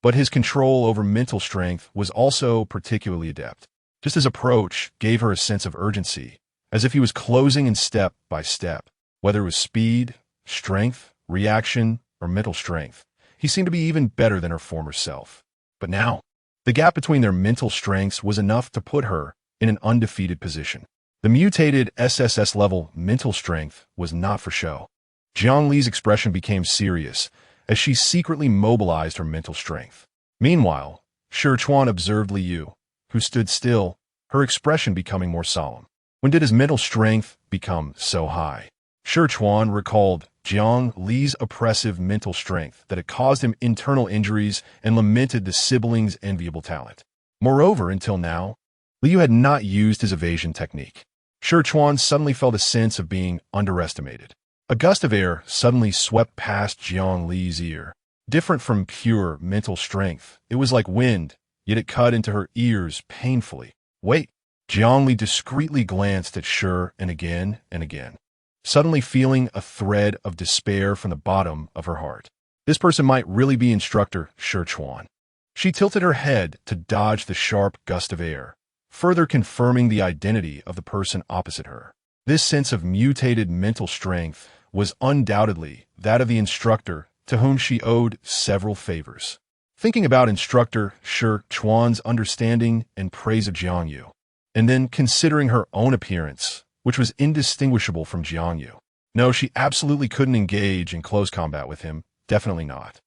Speaker 1: but his control over mental strength was also particularly adept. Just his approach gave her a sense of urgency, as if he was closing in step by step. Whether it was speed, strength, reaction, or mental strength, he seemed to be even better than her former self. But now, the gap between their mental strengths was enough to put her in an undefeated position. The mutated SSS-level mental strength was not for show. Jiang Li's expression became serious as she secretly mobilized her mental strength. Meanwhile, Shi Chuan observed Li Yu, who stood still, her expression becoming more solemn. When did his mental strength become so high? Shi Chuan recalled Jiang Li's oppressive mental strength that had caused him internal injuries and lamented the siblings' enviable talent. Moreover, until now, Li Yu had not used his evasion technique. Shi Chuan suddenly felt a sense of being underestimated. A gust of air suddenly swept past Jiang Li's ear. Different from pure mental strength, it was like wind, yet it cut into her ears painfully. Wait! Jiang Li discreetly glanced at Shi and again, suddenly feeling a thread of despair from the bottom of her heart. This person might really be instructor Shi Chuan. She tilted her head to dodge the sharp gust of air, further confirming the identity of the person opposite her. This sense of mutated mental strength was undoubtedly that of the instructor to whom she owed several favors. Thinking about instructor Shi Chuan's understanding and praise of Jiang Yu, and then considering her own appearance, which was indistinguishable from Jiang Yu. No, she absolutely couldn't engage in close combat with him, definitely not.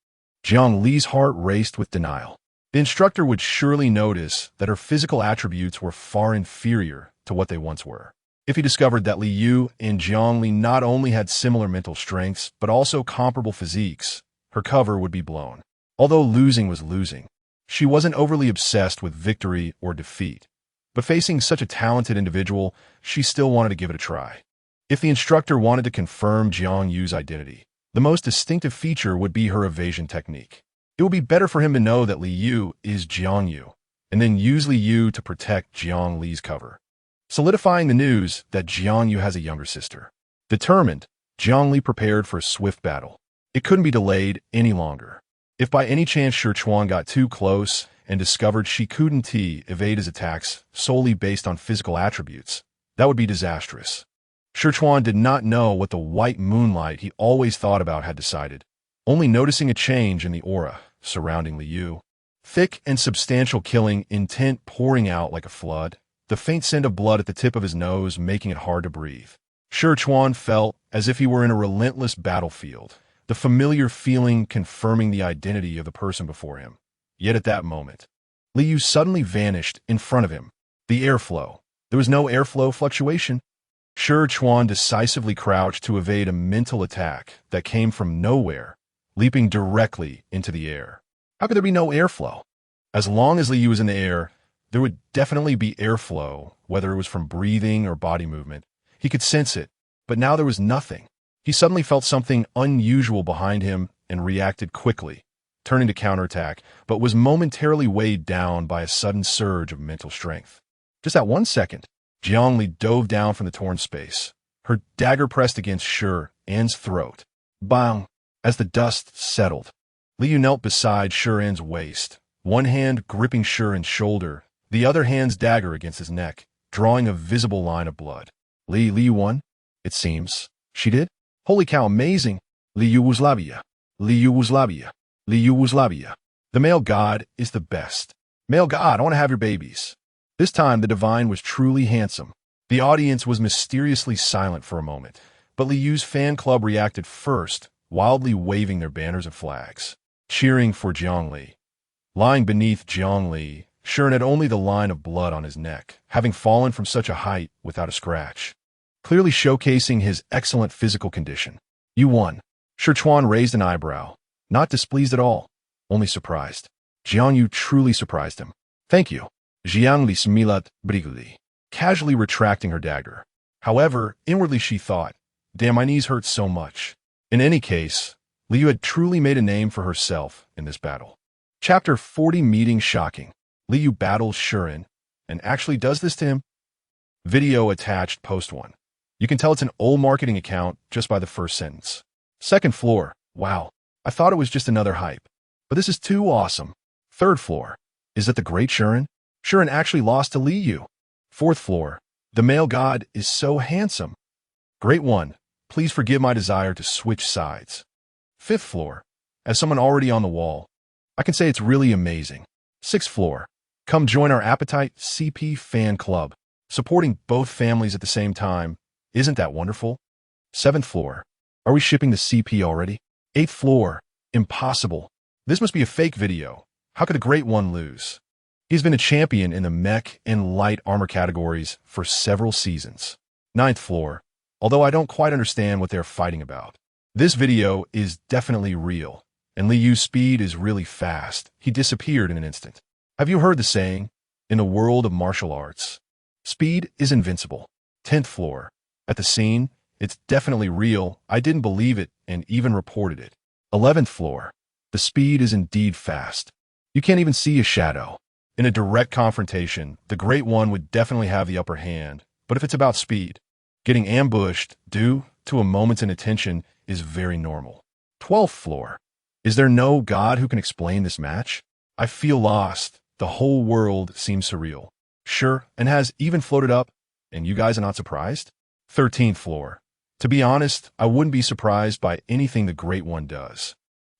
Speaker 1: Jiang Li's heart raced with denial. The instructor would surely notice that her physical attributes were far inferior to what they once were. If he discovered that Li Yu and Jiang Li not only had similar mental strengths, but also comparable physiques, her cover would be blown. Although losing was losing, she wasn't overly obsessed with victory or defeat. But facing such a talented individual, she still wanted to give it a try. If the instructor wanted to confirm Jiang Yu's identity, the most distinctive feature would be her evasion technique. It would be better for him to know that Li Yu is Jiang Yu, and then use Li Yu to protect Jiang Li's cover, solidifying the news that Jiang Yu has a younger sister. Determined, Jiang Li prepared for a swift battle. It couldn't be delayed any longer. If by any chance Shi Chuan got too close and discovered she couldn't evade his attacks solely based on physical attributes, that would be disastrous. Shi Chuan did not know what the white moonlight he always thought about had decided, only noticing a change in the aura surrounding Li Yu. Thick and substantial killing intent pouring out like a flood, the faint scent of blood at the tip of his nose making it hard to breathe. Shi Chuan felt as if he were in a relentless battlefield, the familiar feeling confirming the identity of the person before him. Yet at that moment, Li Yu suddenly vanished in front of him. The airflow. There was no airflow fluctuation. Shi Chuan decisively crouched to evade a mental attack that came from nowhere, leaping directly into the air. How could there be no airflow? As long as Li Yu was in the air, there would definitely be airflow, whether it was from breathing or body movement. He could sense it, but now there was nothing. He suddenly felt something unusual behind him and reacted quickly, turning to counterattack, but was momentarily weighed down by a sudden surge of mental strength. Just that 1 second, Jiangli dove down from the torn space, her dagger pressed against Shi-En's throat. Bang! As the dust settled, Li Yu knelt beside Shi-En's waist, one hand gripping Shi-En's shoulder, the other hand's dagger against his neck, drawing a visible line of blood. Li Yu won? It seems. She did? Holy cow, amazing! Li Yu Li Yu The male god is the best. Male god, I want to have your babies. This time the divine was truly handsome. The audience was mysteriously silent for a moment, but Li Yu's fan club reacted first, wildly waving their banners and flags, cheering for Jiangli. Lying beneath Jiangli, Shi-En had only the line of blood on his neck, having fallen from such a height without a scratch, clearly showcasing his excellent physical condition. You won. Shi-Chuan raised an eyebrow, not displeased at all, only surprised. Jiang Yu truly surprised him. Thank you. Jiangli smilat brigli, casually retracting her dagger. However, inwardly she thought, damn, my knees hurt so much. In any case, Li Yu had truly made a name for herself in this battle. Chapter 40 Meeting Shocking. Li Yu battles Shi-En and actually does this to him. Video attached post 1. You can tell it's an old marketing account just by the first sentence. Second floor. Wow. I thought it was just another hype. But this is too awesome. Third floor. Is it the great Shi-En? Shi-En actually lost to Li Yu. Fourth floor. The male god is so handsome. Great one. Please forgive my desire to switch sides. Fifth floor. As someone already on the wall, I can say it's really amazing. Sixth floor. Come join our Appetite CP fan club. Supporting both families at the same time. Isn't that wonderful? Seventh floor. Are we shipping the CP already? Eighth floor. Impossible. This must be a fake video. How could a great one lose? He's been a champion in the mech and light armor categories for several seasons. Ninth floor. Although I don't quite understand what they're fighting about. This video is definitely real, and Li Yu's speed is really fast. He disappeared in an instant. Have you heard the saying, in the world of martial arts, speed is invincible? 10th floor. At the scene, it's definitely real. I didn't believe it and even reported it. 11th floor. The speed is indeed fast. You can't even see a shadow. In a direct confrontation, the Great One would definitely have the upper hand, but if it's about speed, getting ambushed due to a moment's inattention is very normal. 12th floor. Is there no god who can explain this match? I feel lost. The whole world seems surreal. Sure, and has even floated up, and you guys are not surprised? 13th floor. To be honest, I wouldn't be surprised by anything the Great One does.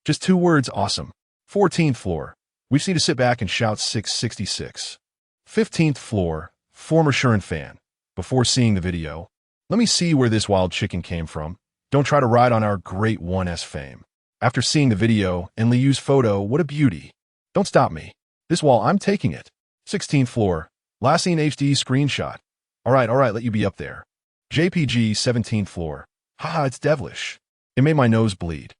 Speaker 1: Just 2 words, awesome. 14th floor. We just need to sit back and shout 666. 15th floor. Former Shi-En fan. Before seeing the video, let me see where this wild chicken came from. Don't try to ride on our Great One's fame. After seeing the video and Li Yu's photo, what a beauty. Don't stop me. This wall, I'm taking it. 16th floor. Last seen HD screenshot. All right, let you be up there. JPG 17th floor. Haha, it's devilish. It made my nose bleed.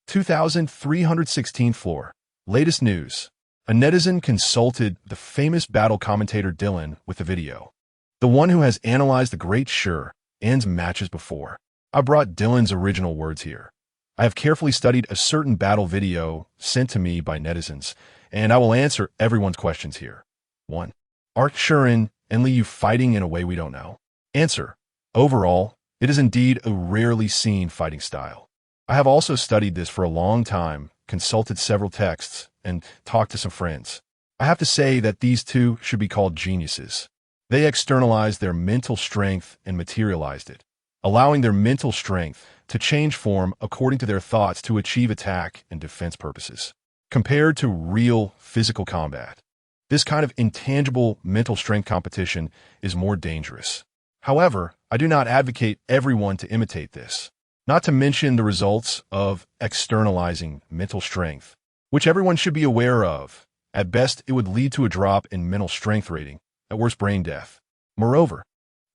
Speaker 1: 2316th floor. Latest news. A netizen consulted the famous battle commentator Dylan with the video. The one who has analyzed the great Shi-En's matches before. I brought Dylan's original words here. I have carefully studied a certain battle video sent to me by netizens, and I will answer everyone's questions here. 1. Are Shi-En and Li Yu fighting in a way we don't know? Answer. Overall, it is indeed a rarely seen fighting style. I have also studied this for a long time, consulted several texts, and talked to some friends. I have to say that these two should be called geniuses. They externalized their mental strength and materialized it, allowing their mental strength to change form according to their thoughts to achieve attack and defense purposes. Compared to real physical combat, this kind of intangible mental strength competition is more dangerous. However, I do not advocate everyone to imitate this, not to mention the results of externalizing mental strength, which everyone should be aware of. At best, it would lead to a drop in mental strength rating, at worst brain death. Moreover,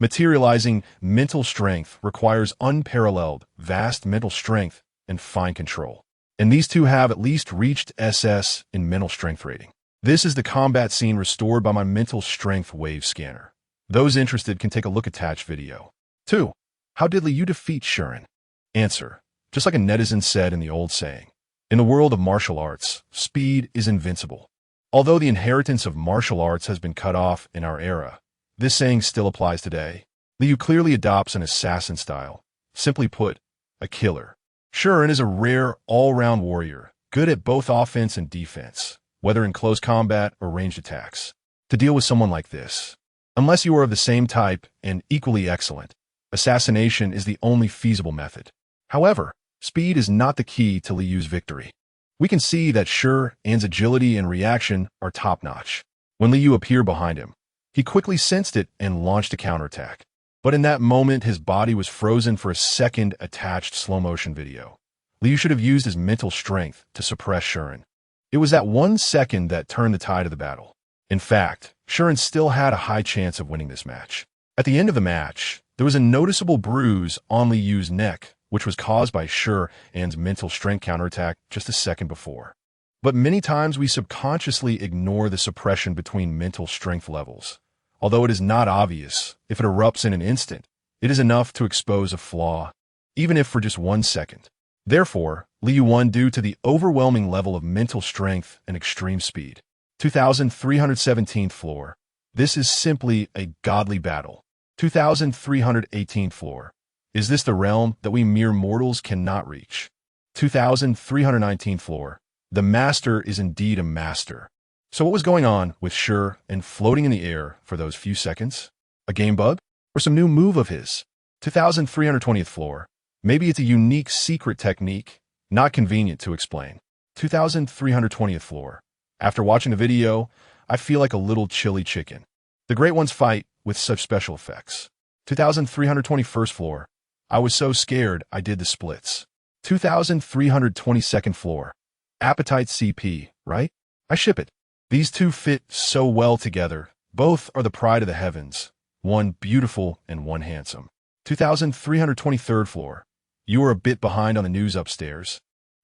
Speaker 1: materializing mental strength requires unparalleled, vast mental strength and fine control. and these two have at least reached SS in mental strength rating. This is the combat scene restored by my mental strength wave scanner. Those interested can take a look attached video. 2. How did Liu defeat Shimmering? Answer. Just like a netizen said in the old saying, in the world of martial arts, speed is invincible. Although the inheritance of martial arts has been cut off in our era, this saying still applies today. Liu clearly adopts an assassin style. Simply put, a killer. Shimmering is a rare, all-round warrior, good at both offense and defense, whether in close combat or ranged attacks. To deal with someone like this, unless you are of the same type and equally excellent, assassination is the only feasible method. However, speed is not the key to Liu's victory. We can see that Shimmerin's agility and reaction are top-notch. When Liu appeared behind him, he quickly sensed it and launched a counterattack. But in that moment, his body was frozen for a second attached slow-motion video. Liu should have used his mental strength to suppress Shimmering. It was that 1 second that turned the tide of the battle. In fact, Shimmering still had a high chance of winning this match. At the end of the match, there was a noticeable bruise on Liu's neck, which was caused by Shimmerin's mental strength counterattack just a second before. But many times we subconsciously ignore the suppression between mental strength levels. Although it is not obvious, if it erupts in an instant, it is enough to expose a flaw, even if for just 1 second. Therefore, Liu won due to the overwhelming level of mental strength and extreme speed. 2317th floor. This is simply a godly battle. 2318th floor. Is this the realm that we mere mortals cannot reach? 2319th floor. The master is indeed a master. So what was going on with Shimmering floating in the air for those few seconds? A game bug? Or some new move of his? 2320th floor. Maybe it's a unique secret technique, not convenient to explain. 2320th floor. After watching the video, I feel like a little chili chicken. The great ones fight with such special effects. 2321st floor. I was so scared I did the splits. 2322nd floor. Appetite CP, right? I ship it. These two fit so well together. Both are the pride of the heavens. One beautiful and one handsome. 2323rd floor. You are a bit behind on the news upstairs.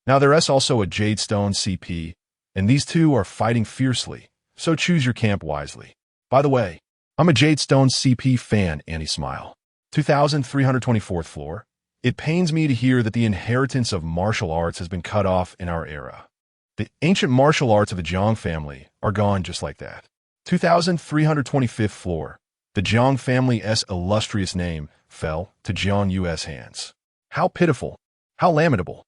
Speaker 1: Now there is also a Jadestone CP, and these two are fighting fiercely, so choose your camp wisely. By the way, I'm a Jadestone CP fan, anti-smile. 2324th floor. It pains me to hear that the inheritance of martial arts has been cut off in our era. The ancient martial arts of the Jiang family are gone just like that. 2325th floor. The Jiang family's illustrious name fell to Jiang U.S. hands. How pitiful. How lamentable.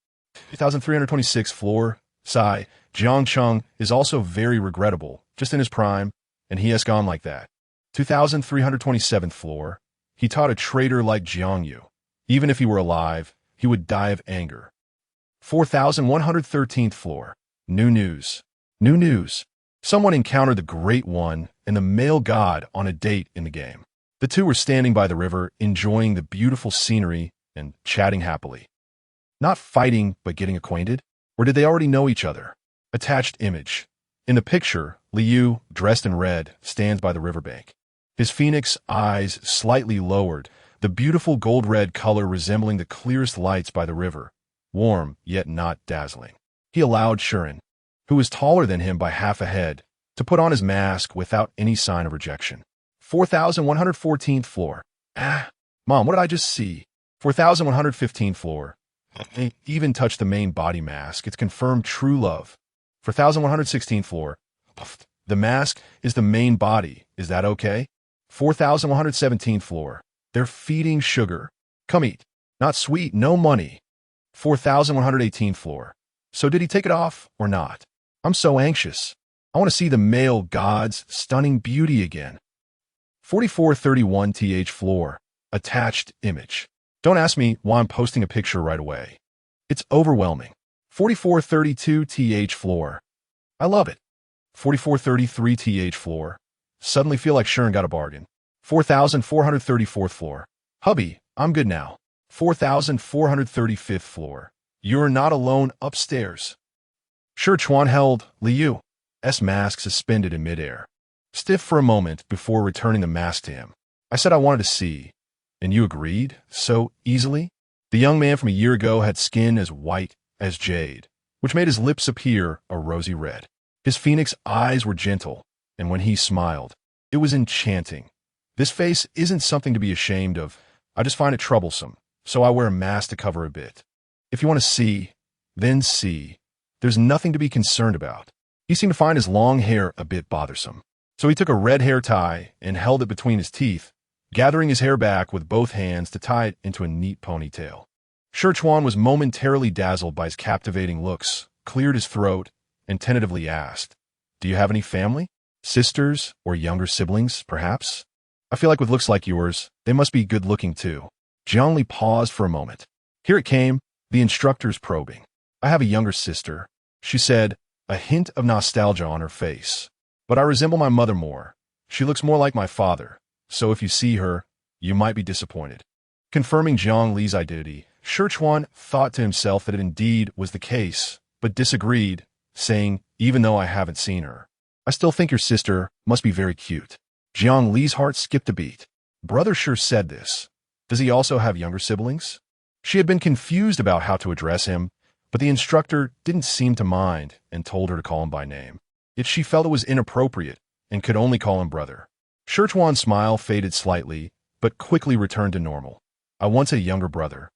Speaker 1: 2326th floor. Jiang Cheng is also very regrettable, just in his prime, and he has gone like that. 2327th floor. He taught a traitor like Jiang Yu. Even if he were alive, he would die of anger. 4113th floor. New news. New news. Someone encountered the Great One and the male god on a date in the game. The two were standing by the river, enjoying the beautiful scenery and chatting happily. Not fighting, but getting acquainted? Or did they already know each other? Attached image. In the picture, Liu, dressed in red, stands by the riverbank. His phoenix eyes slightly lowered, the beautiful gold-red color resembling the clearest lights by the river, warm yet not dazzling. He allowed Shimmering, who was taller than him by half a head, to put on his mask without any sign of rejection. 4114th floor. Mom, what did I just see? 4115th floor. They even touched the main body mask. It's confirmed true love. 4116th floor. The mask is the main body. Is that okay? 4117th floor. They're feeding sugar. Come eat. Not sweet, no money. 4118th floor. So did he take it off or not? I'm so anxious. I want to see the male god's stunning beauty again. 4431th floor. Attached image. Don't ask me why I'm posting a picture right away. It's overwhelming. 4432th floor. I love it. 4433th floor. Suddenly feel like Shimmering got a bargain. 4434th floor. Hubby, I'm good now. 4435th floor. You're not alone upstairs. Chuan held Liu's mask suspended in midair, stiff for a moment before returning the mask to him. I said I wanted to see, and you agreed so easily? The young man from a year ago had skin as white as jade, which made his lips appear a rosy red. His phoenix eyes were gentle, and when he smiled, it was enchanting. This face isn't something to be ashamed of. I just find it troublesome, so I wear a mask to cover a bit. If you want to see, then see. There's nothing to be concerned about. He seemed to find his long hair a bit bothersome. So he took a red hair tie and held it between his teeth, gathering his hair back with both hands to tie it into a neat ponytail. Sherchuan was momentarily dazzled by his captivating looks, cleared his throat, and tentatively asked, "Do you have any family? Sisters or younger siblings, perhaps? I feel like with looks like yours, they must be good-looking too." Jiangli paused for a moment. Here it came, the instructor's probing. "I have a younger sister," she said, a hint of nostalgia on her face. "But I resemble my mother more. She looks more like my father, so if you see her, you might be disappointed." Confirming Jiang Li's identity, Sherchuan thought to himself that it indeed was the case, but disagreed, saying, "Even though I haven't seen her, I still think your sister must be very cute." Jiang Li's heart skipped a beat. Brother sure said this. Does he also have younger siblings? She had been confused about how to address him, but the instructor didn't seem to mind and told her to call him by name. Yet she felt it was inappropriate and could only call him brother. Sherchuan's smile faded slightly, but quickly returned to normal. "I once had a younger brother,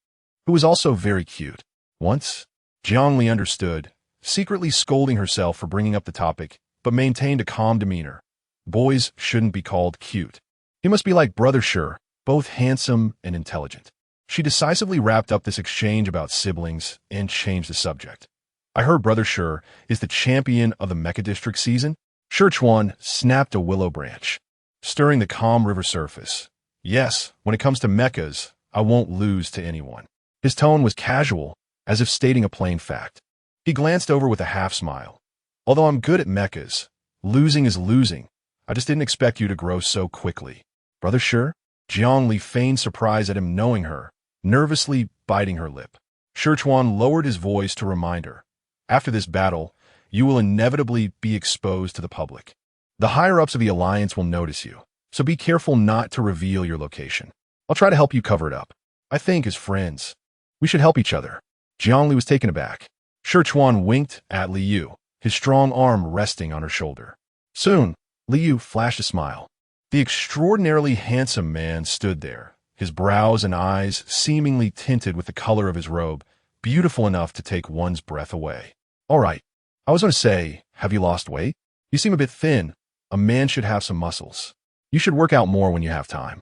Speaker 1: who was also very cute." Once? Jiang Li understood, secretly scolding herself for bringing up the topic, but maintained a calm demeanor. Boys shouldn't be called cute. He must be like Brother Sher, both handsome and intelligent. She decisively wrapped up this exchange about siblings and changed the subject. "I heard Brother Sher is the champion of the Mecha District season." Sherchuan snapped a willow branch, stirring the calm river surface. "Yes, when it comes to mechas, I won't lose to anyone." His tone was casual, as if stating a plain fact. He glanced over with a half-smile. "Although I'm good at mechas, losing is losing. I just didn't expect you to grow so quickly." "Brother Sher?" Jiang Li feigned surprise at him knowing her, nervously biting her lip. Sherchuan lowered his voice to remind her, "After this battle, you will inevitably be exposed to the public. The higher-ups of the Alliance will notice you, so be careful not to reveal your location. I'll try to help you cover it up. I think, as friends, we should help each other." Jiang Li was taken aback. Sherchuan winked at Liu, his strong arm resting on her shoulder. Soon, Liu flashed a smile. The extraordinarily handsome man stood there, his brows and eyes seemingly tinted with the color of his robe, beautiful enough to take one's breath away. "All right, I was going to say, have you lost weight? You seem a bit thin. A man should have some muscles. You should work out more when you have time."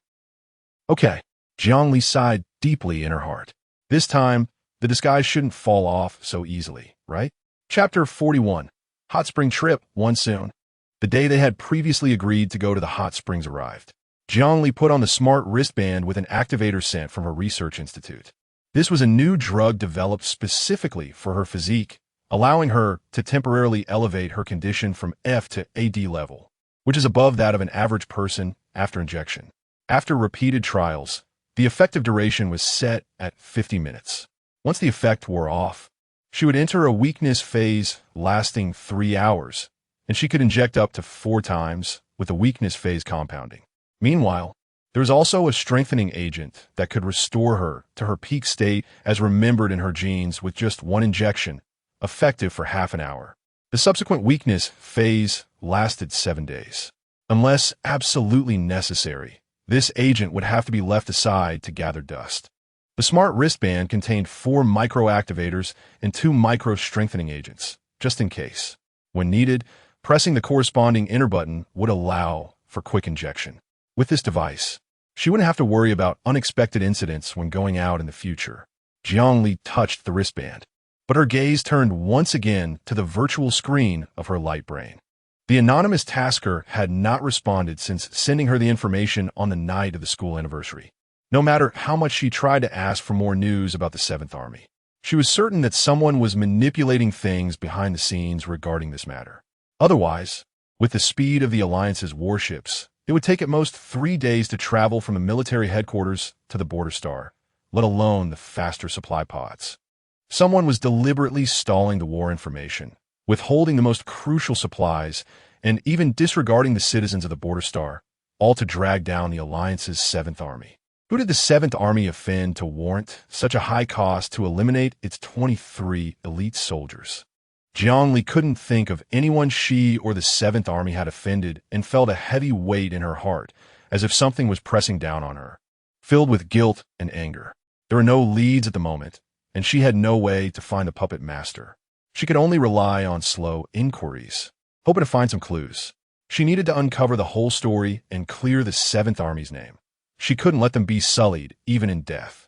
Speaker 1: "Okay." Jiang Li sighed deeply in her heart. This time, the disguise shouldn't fall off so easily, right? Chapter 41. Hot Spring Trip, one soon. The day they had previously agreed to go to the hot springs arrived. Jiang Li put on the smart wristband with an activator sent from her research institute. This was a new drug developed specifically for her physique, allowing her to temporarily elevate her condition from F to AD level, which is above that of an average person after injection. After repeated trials, the effective duration was set at 50 minutes. Once the effect wore off, she would enter a weakness phase lasting 3 hours, and she could inject up to 4 times, with the weakness phase compounding. Meanwhile, there was also a strengthening agent that could restore her to her peak state as remembered in her genes with just 1 injection, effective for half an hour. The subsequent weakness phase lasted 7 days. Unless absolutely necessary, this agent would have to be left aside to gather dust. The smart wristband contained 4 micro-activators and 2 micro-strengthening agents, just in case. When needed, pressing the corresponding enter button would allow for quick injection. With this device, she wouldn't have to worry about unexpected incidents when going out in the future. Jiang Li touched the wristband, but her gaze turned once again to the virtual screen of her light brain. The anonymous tasker had not responded since sending her the information on the night of the school anniversary. No matter how much she tried to ask for more news about the 7th Army, she was certain that someone was manipulating things behind the scenes regarding this matter. Otherwise, with the speed of the Alliance's warships, it would take at most 3 days to travel from the military headquarters to the border star, let alone the faster supply pods. Someone was deliberately stalling the war information, withholding the most crucial supplies, and even disregarding the citizens of the border star, all to drag down the Alliance's 7th Army. Who did the 7th Army offend to warrant such a high cost to eliminate its 23 elite soldiers? Jiang couldn't think of anyone she or the Seventh Army had offended and felt a heavy weight in her heart, as if something was pressing down on her, filled with guilt and anger. There were no leads at the moment, and she had no way to find the puppet master. She could only rely on slow inquiries, hoping to find some clues. She needed to uncover the whole story and clear the Seventh Army's name. She couldn't let them be sullied, even in death.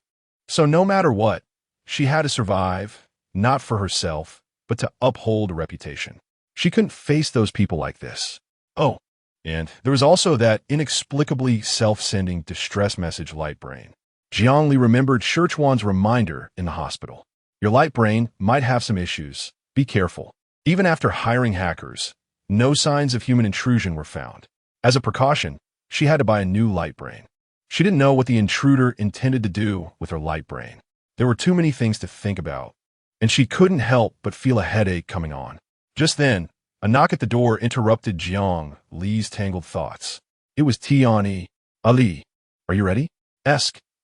Speaker 1: So no matter what, she had to survive, not for herself, but to uphold a reputation. She couldn't face those people like this. Oh, and there was also that inexplicably self-sending distress message light brain. Jiang remembered Shirchuan's reminder in the hospital. Your light brain might have some issues. Be careful. Even after hiring hackers, no signs of human intrusion were found. As a precaution, she had to buy a new light brain. She didn't know what the intruder intended to do with her light brain. There were too many things to think about, and she couldn't help but feel a headache coming on. Just then, a knock at the door interrupted Jiang Li's tangled thoughts. It was Tian. Ali, are you ready?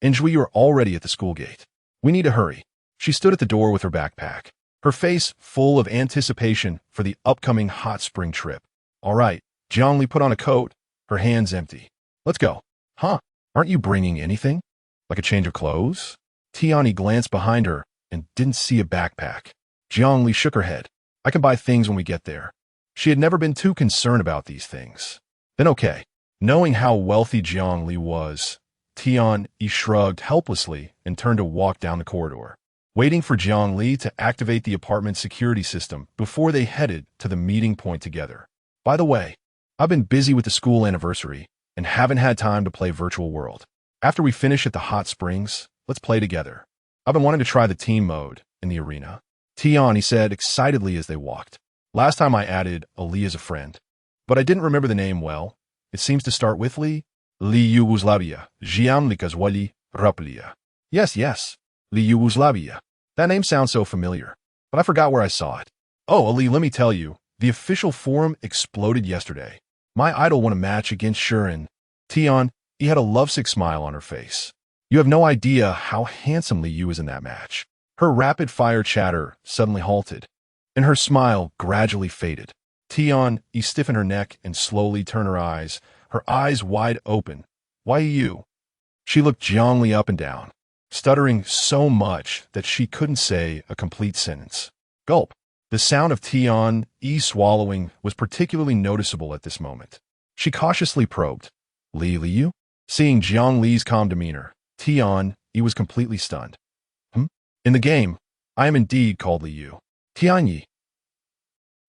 Speaker 1: Enjoy, you're already at the school gate. We need to hurry. She stood at the door with her backpack, her face full of anticipation for the upcoming hot spring trip. All right, Jiang Li put on a coat, her hands empty. Let's go. Huh? Aren't you bringing anything? Like a change of clothes? Tian glanced behind her and didn't see a backpack. Jiang Li shook her head. I can buy things when we get there. She had never been too concerned about these things. Then okay. Knowing how wealthy Jiang Li was, Tian shrugged helplessly and turned to walk down the corridor, waiting for Jiang Li to activate the apartment's security system before they headed to the meeting point together. By the way, I've been busy with the school anniversary and haven't had time to play Virtual World. After we finish at the hot springs, let's play together. I've been wanting to try the team mode in the arena. Tian said excitedly as they walked. Last time I added Ali as a friend, but I didn't remember the name well. It seems to start with Li. Li Yugoslavia, Jiang Likazwali, Raplia. Yes, Li Yugoslavia. That name sounds so familiar, but I forgot where I saw it. Oh, Ali, let me tell you, the official forum exploded yesterday. My idol won a match against Shimmering. Tian, he had a lovesick smile on her face. You have no idea how handsomely you was in that match. Her rapid-fire chatter suddenly halted, and her smile gradually faded. Tian, he stiffened her neck and slowly turned her eyes wide open. Why you? She looked Jiang Li up and down, stuttering so much that she couldn't say a complete sentence. Gulp. The sound of Tian swallowing was particularly noticeable at this moment. She cautiously probed. Li you? Seeing Jiang Li's calm demeanor, Tian was completely stunned. In the game, I am indeed called Li Yu. Tian.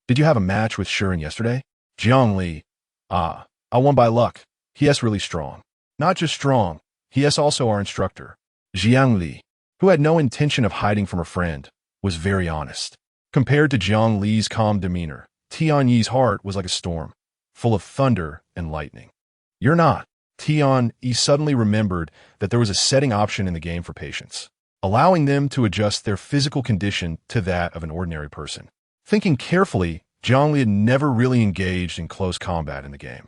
Speaker 1: Did you have a match with Shimmering yesterday? Jiang Li. I won by luck. He really strong. Not just strong, he also our instructor. Jiang Li, who had no intention of hiding from her friend, was very honest. Compared to Jiang Li's calm demeanor, Tian's heart was like a storm, full of thunder and lightning. You're not. Tian suddenly remembered that there was a setting option in the game for patients, allowing them to adjust their physical condition to that of an ordinary person. Thinking carefully, Jiang Li had never really engaged in close combat in the game.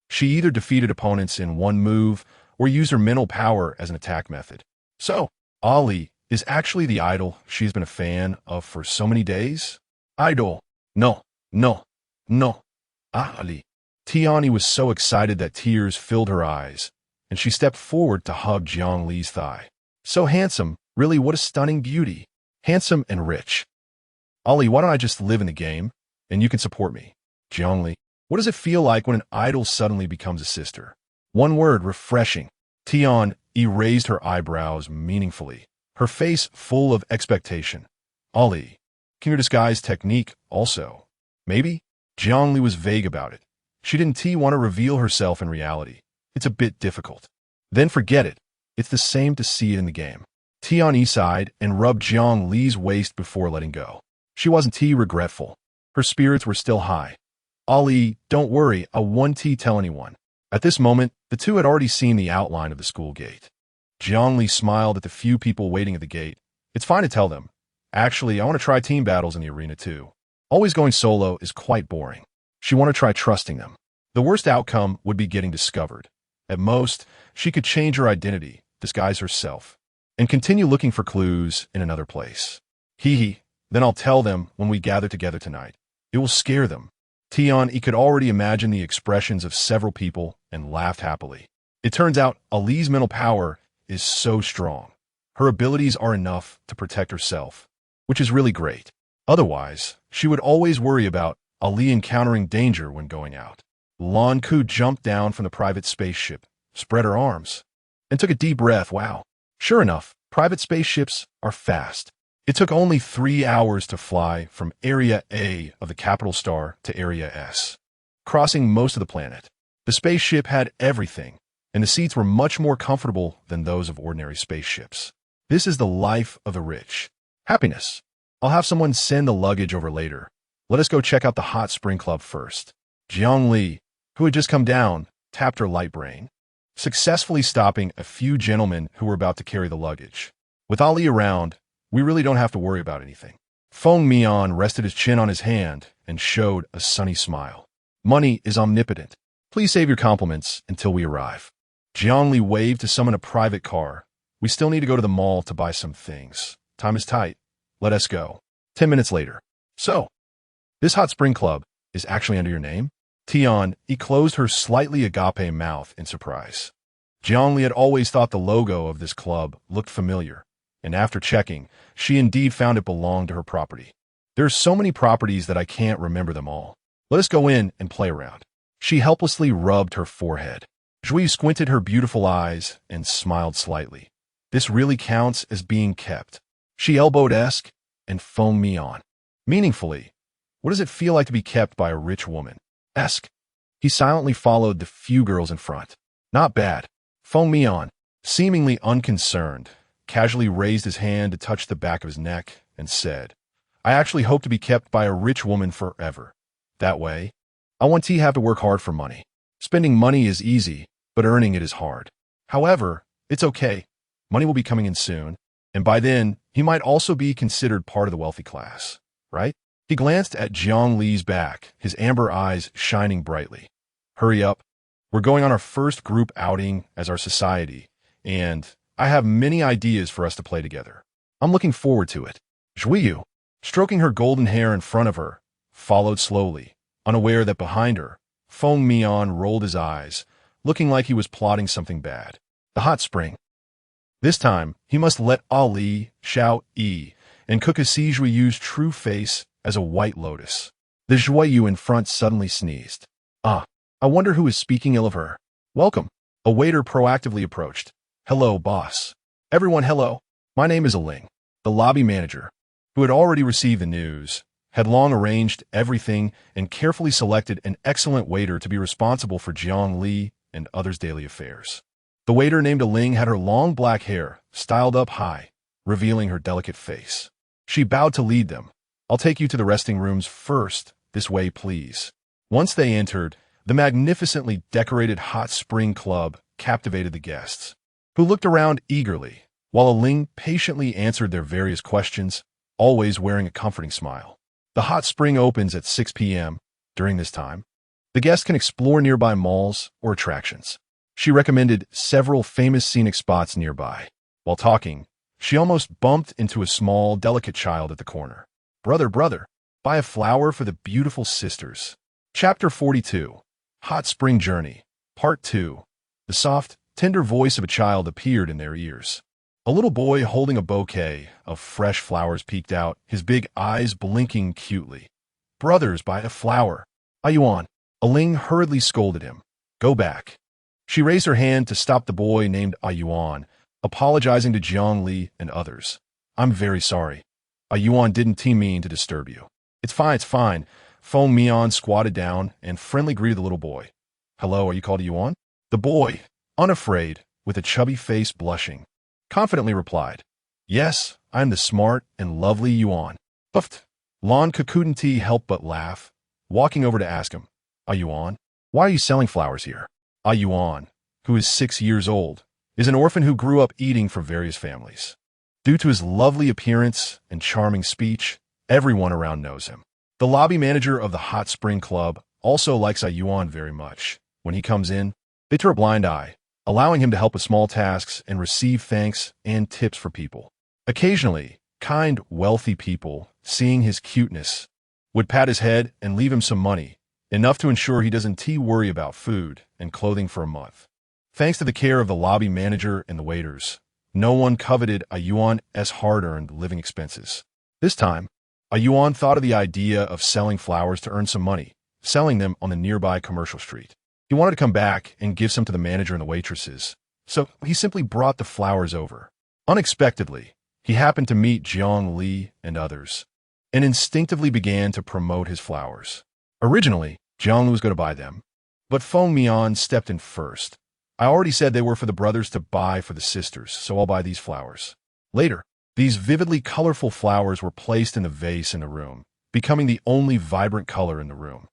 Speaker 1: She either defeated opponents in one move or used her mental power as an attack method. So, Ali is actually the idol she's been a fan of for so many days? Idol. No. Ali. Tian was so excited that tears filled her eyes, and she stepped forward to hug Jiang Li's thigh. So handsome, really what a stunning beauty. Handsome and rich. Ali, why don't I just live in the game, and you can support me? Jiang Li, what does it feel like when an idol suddenly becomes a sister? One word, refreshing. Tian raised her eyebrows meaningfully, her face full of expectation. Ali, can your disguise technique also? Maybe? Jiang Li was vague about it. She didn't want to reveal herself in reality. It's a bit difficult. Then forget it. It's the same to see it in the game. Tian sighed and rubbed Jiang Li's waist before letting go. She wasn't regretful. Her spirits were still high. Ali, don't worry, I won't tell anyone. At this moment, the two had already seen the outline of the school gate. Jiang Li smiled at the few people waiting at the gate. It's fine to tell them. Actually, I want to try team battles in the arena too. Always going solo is quite boring. She wanted to try trusting them. The worst outcome would be getting discovered. At most, she could change her identity, disguise herself, and continue looking for clues in another place. Then I'll tell them when we gather together tonight. It will scare them. He could already imagine the expressions of several people and laughed happily. It turns out Ali's mental power is so strong. Her abilities are enough to protect herself, which is really great. Otherwise, she would always worry about Ali encountering danger when going out. Lanku jumped down from the private spaceship, spread her arms, and took a deep breath. Wow. Sure enough, private spaceships are fast. It took only 3 hours to fly from Area A of the capital star to Area S, crossing most of the planet. The spaceship had everything, and the seats were much more comfortable than those of ordinary spaceships. This is the life of the rich. Happiness. I'll have someone send the luggage over later. Let us go check out the hot spring club first. Jiang Li, who had just come down, tapped her light brain, successfully stopping a few gentlemen who were about to carry the luggage. With Ali around, we really don't have to worry about anything. Feng Mian rested his chin on his hand and showed a sunny smile. Money is omnipotent. Please save your compliments until we arrive. Jiang Li waved to summon a private car. We still need to go to the mall to buy some things. Time is tight. Let us go. 10 minutes later. So, this hot spring club is actually under your name? He closed her slightly agape mouth in surprise. Jiang Li had always thought the logo of this club looked familiar, and after checking, she indeed found it belonged to her property. There's so many properties that I can't remember them all. Let us go in and play around. She helplessly rubbed her forehead. Zhui squinted her beautiful eyes and smiled slightly. This really counts as being kept. She elbowed Esk and Feng Mian. Meaningfully, what does it feel like to be kept by a rich woman? Esk. He silently followed the few girls in front. Not bad. Feng Mian, seemingly unconcerned, casually raised his hand to touch the back of his neck and said, I actually hope to be kept by a rich woman forever. That way, I want to have to work hard for money. Spending money is easy, but earning it is hard. However, it's okay. Money will be coming in soon, and by then, he might also be considered part of the wealthy class, right? He glanced at Jiang Li's back, his amber eyes shining brightly. Hurry up. We're going on our first group outing as our society, and I have many ideas for us to play together. I'm looking forward to it. Zhuiyu, stroking her golden hair in front of her, followed slowly, unaware that behind her, Feng Mian rolled his eyes, looking like he was plotting something bad. The hot spring. This time, he must let Ali, Xiao Yi, and Kukasi Zhuiyu's true face as a white lotus. The Zhuiyu in front suddenly sneezed. Ah, I wonder who is speaking ill of her. Welcome. A waiter proactively approached. Hello, boss. Everyone, hello. My name is Ling, the lobby manager, who had already received the news, had long arranged everything, and carefully selected an excellent waiter to be responsible for Jiang Li and others' daily affairs. The waiter named Ling had her long black hair, styled up high, revealing her delicate face. She bowed to lead them. I'll take you to the resting rooms first. This way, please. Once they entered, the magnificently decorated hot spring club captivated the guests, who looked around eagerly, while Ling patiently answered their various questions, always wearing a comforting smile. The hot spring opens at 6 p.m. During this time, the guests can explore nearby malls or attractions. She recommended several famous scenic spots nearby. While talking, she almost bumped into a small, delicate child at the corner. Brother, buy a flower for the beautiful sisters. Chapter 42. Hot Spring Journey. Part 2. The soft, tender voice of a child appeared in their ears. A little boy holding a bouquet of fresh flowers peeked out, his big eyes blinking cutely. Brothers, buy a flower. Ayuan. Ling hurriedly scolded him. Go back. She raised her hand to stop the boy named Ayuan, apologizing to Jiang Li and others. I'm very sorry. Ayuan didn't mean to disturb you. It's fine. Feng Mian squatted down and friendly greeted the little boy. Hello, are you called Ayuan? The boy, unafraid, with a chubby face blushing, confidently replied, Yes, I am the smart and lovely Yuan. Puffed. Lanka couldn't help but laugh, walking over to ask him, Ayuan, why are you selling flowers here? Ayuan, who is 6 years old, is an orphan who grew up eating for various families. Due to his lovely appearance and charming speech, everyone around knows him. The lobby manager of the Hot Spring Club also likes Ayuan very much. When he comes in, they turn a blind eye, allowing him to help with small tasks and receive thanks and tips for people. Occasionally, kind, wealthy people seeing his cuteness, would pat his head and leave him some money, enough to ensure he doesn't worry about food and clothing for a month. Thanks to the care of the lobby manager and the waiters, no one coveted a yuan's hard-earned living expenses. This time, a yuan thought of the idea of selling flowers to earn some money, selling them on the nearby commercial street. He wanted to come back and give some to the manager and the waitresses, so he simply brought the flowers over. Unexpectedly, he happened to meet Jiang Li and others, and instinctively began to promote his flowers. Originally, Jiang Li was going to buy them, but Feng Mian stepped in first. I already said they were for the brothers to buy for the sisters, so I'll buy these flowers. Later, these vividly colorful flowers were placed in the vase in the room, becoming the only vibrant color in the room.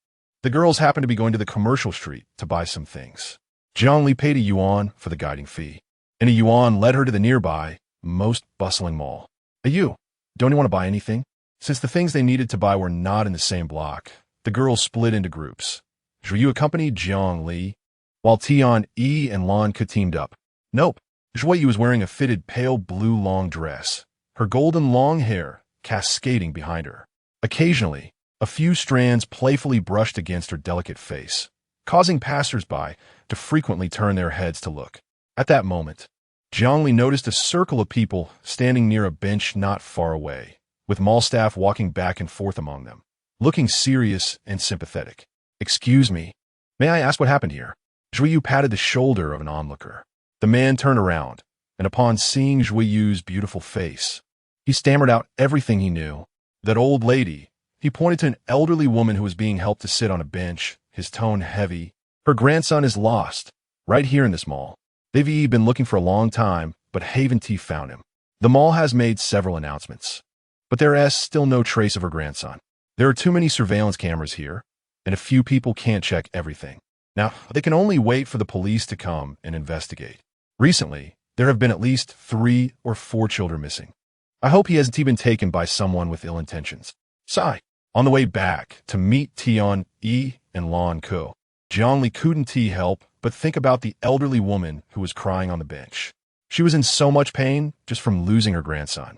Speaker 1: The girls happened to be going to the commercial street to buy some things. Jiang Li paid a yuan for the guiding fee, and a yuan led her to the nearby, most bustling mall. Don't you want to buy anything? Since the things they needed to buy were not in the same block, the girls split into groups. Zhuyu accompanied Jiang Li, while Tian-Yi and Lan Ke teamed up. Nope. Zhuyu was wearing a fitted pale blue long dress, her golden long hair cascading behind her. Occasionally, a few strands playfully brushed against her delicate face, causing passers-by to frequently turn their heads to look. At that moment, Jiang Li noticed a circle of people standing near a bench not far away, with mall staff walking back and forth among them, looking serious and sympathetic. Excuse me, may I ask what happened here? Zhuyu patted the shoulder of an onlooker. The man turned around, and upon seeing Zhuyu's beautiful face, he stammered out everything he knew. That old lady. He pointed to an elderly woman who was being helped to sit on a bench, his tone heavy. Her grandson is lost, right here in this mall. They've been looking for a long time, but Haven T found him. The mall has made several announcements, but there is still no trace of her grandson. There are too many surveillance cameras here, and a few people can't check everything. Now, they can only wait for the police to come and investigate. Recently, there have been at least 3 or 4 children missing. I hope he hasn't been taken by someone with ill intentions. Sigh. On the way back to meet Tian-Yi and Lan Ke, Jiang Li couldn't help but think about the elderly woman who was crying on the bench. She was in so much pain just from losing her grandson.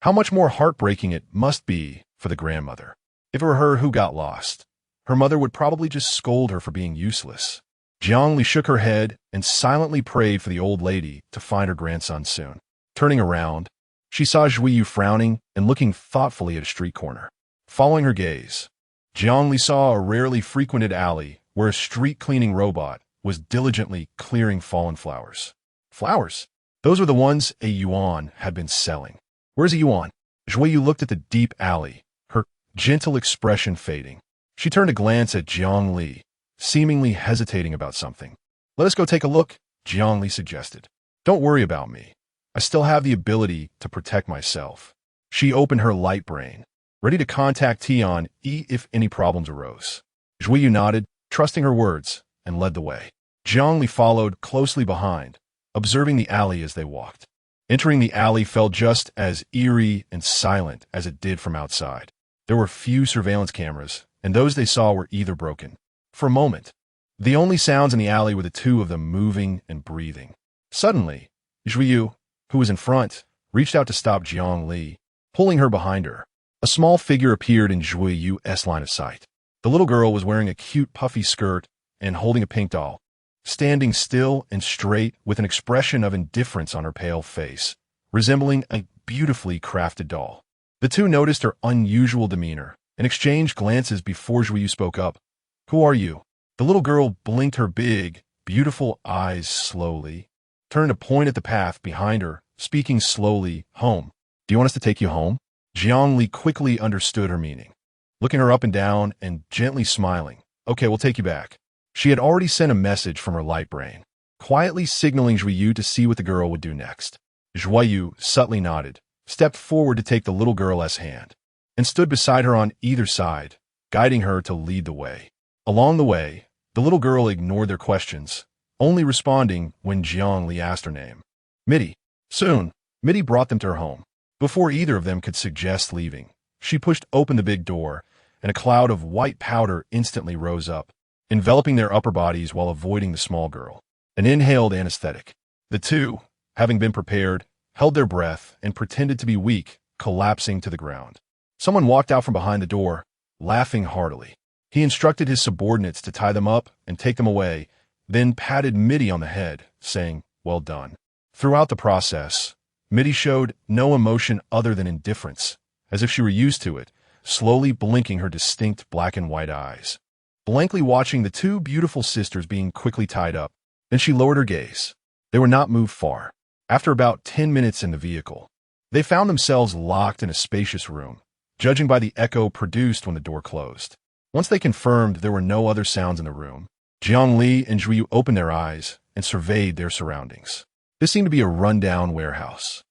Speaker 1: How much more heartbreaking it must be for the grandmother. If it were her who got lost, her mother would probably just scold her for being useless. Jiang Li shook her head and silently prayed for the old lady to find her grandson soon. Turning around, she saw Zhuyu frowning and looking thoughtfully at a street corner. Following her gaze, Jiang Li saw a rarely frequented alley where a street-cleaning robot was diligently clearing fallen flowers. Flowers? Those were the ones a yuan had been selling. Where's a yuan? Zhuyu looked at the deep alley, her gentle expression fading. She turned to glance at Jiang Li, seemingly hesitating about something. Let us go take a look, Jiang Li suggested. Don't worry about me. I still have the ability to protect myself. She opened her light brain, ready to contact Tian-Yi if any problems arose. Zhuyu nodded, trusting her words, and led the way. Jiang Li followed closely behind, observing the alley as they walked. Entering the alley felt just as eerie and silent as it did from outside. There were few surveillance cameras, and those they saw were either broken. For a moment, the only sounds in the alley were the two of them moving and breathing. Suddenly, Zhuyu, who was in front, reached out to stop Jiang Li, pulling her behind her. A small figure appeared in Zhuyu's line of sight. The little girl was wearing a cute puffy skirt and holding a pink doll, standing still and straight with an expression of indifference on her pale face, resembling a beautifully crafted doll. The two noticed her unusual demeanor and exchanged glances before Zhuyu spoke up. Who are you? The little girl blinked her big, beautiful eyes slowly, turned to point at the path behind her, speaking slowly, home. Do you want us to take you home? Jiang Li quickly understood her meaning, looking her up and down and gently smiling. Okay, we'll take you back. She had already sent a message from her light brain, quietly signaling Zhuyu to see what the girl would do next. Zhuyu subtly nodded, stepped forward to take the little girl's hand, and stood beside her on either side, guiding her to lead the way. Along the way, the little girl ignored their questions, only responding when Jiang Li asked her name. Mitty. Soon, Mitty brought them to her home. Before either of them could suggest leaving, she pushed open the big door, and a cloud of white powder instantly rose up, enveloping their upper bodies while avoiding the small girl. An inhaled anesthetic. The two, having been prepared, held their breath and pretended to be weak, collapsing to the ground. Someone walked out from behind the door, laughing heartily. He instructed his subordinates to tie them up and take them away, then patted Mitty on the head, saying, "Well done." Throughout the process, Mitty showed no emotion other than indifference, as if she were used to it, slowly blinking her distinct black and white eyes, blankly watching the two beautiful sisters being quickly tied up. Then she lowered her gaze. They were not moved far. After about 10 minutes in the vehicle, they found themselves locked in a spacious room, judging by the echo produced when the door closed. Once they confirmed there were no other sounds in the room, Jiangli and Zhuyu opened their eyes and surveyed their surroundings. This seemed to be a run-down warehouse.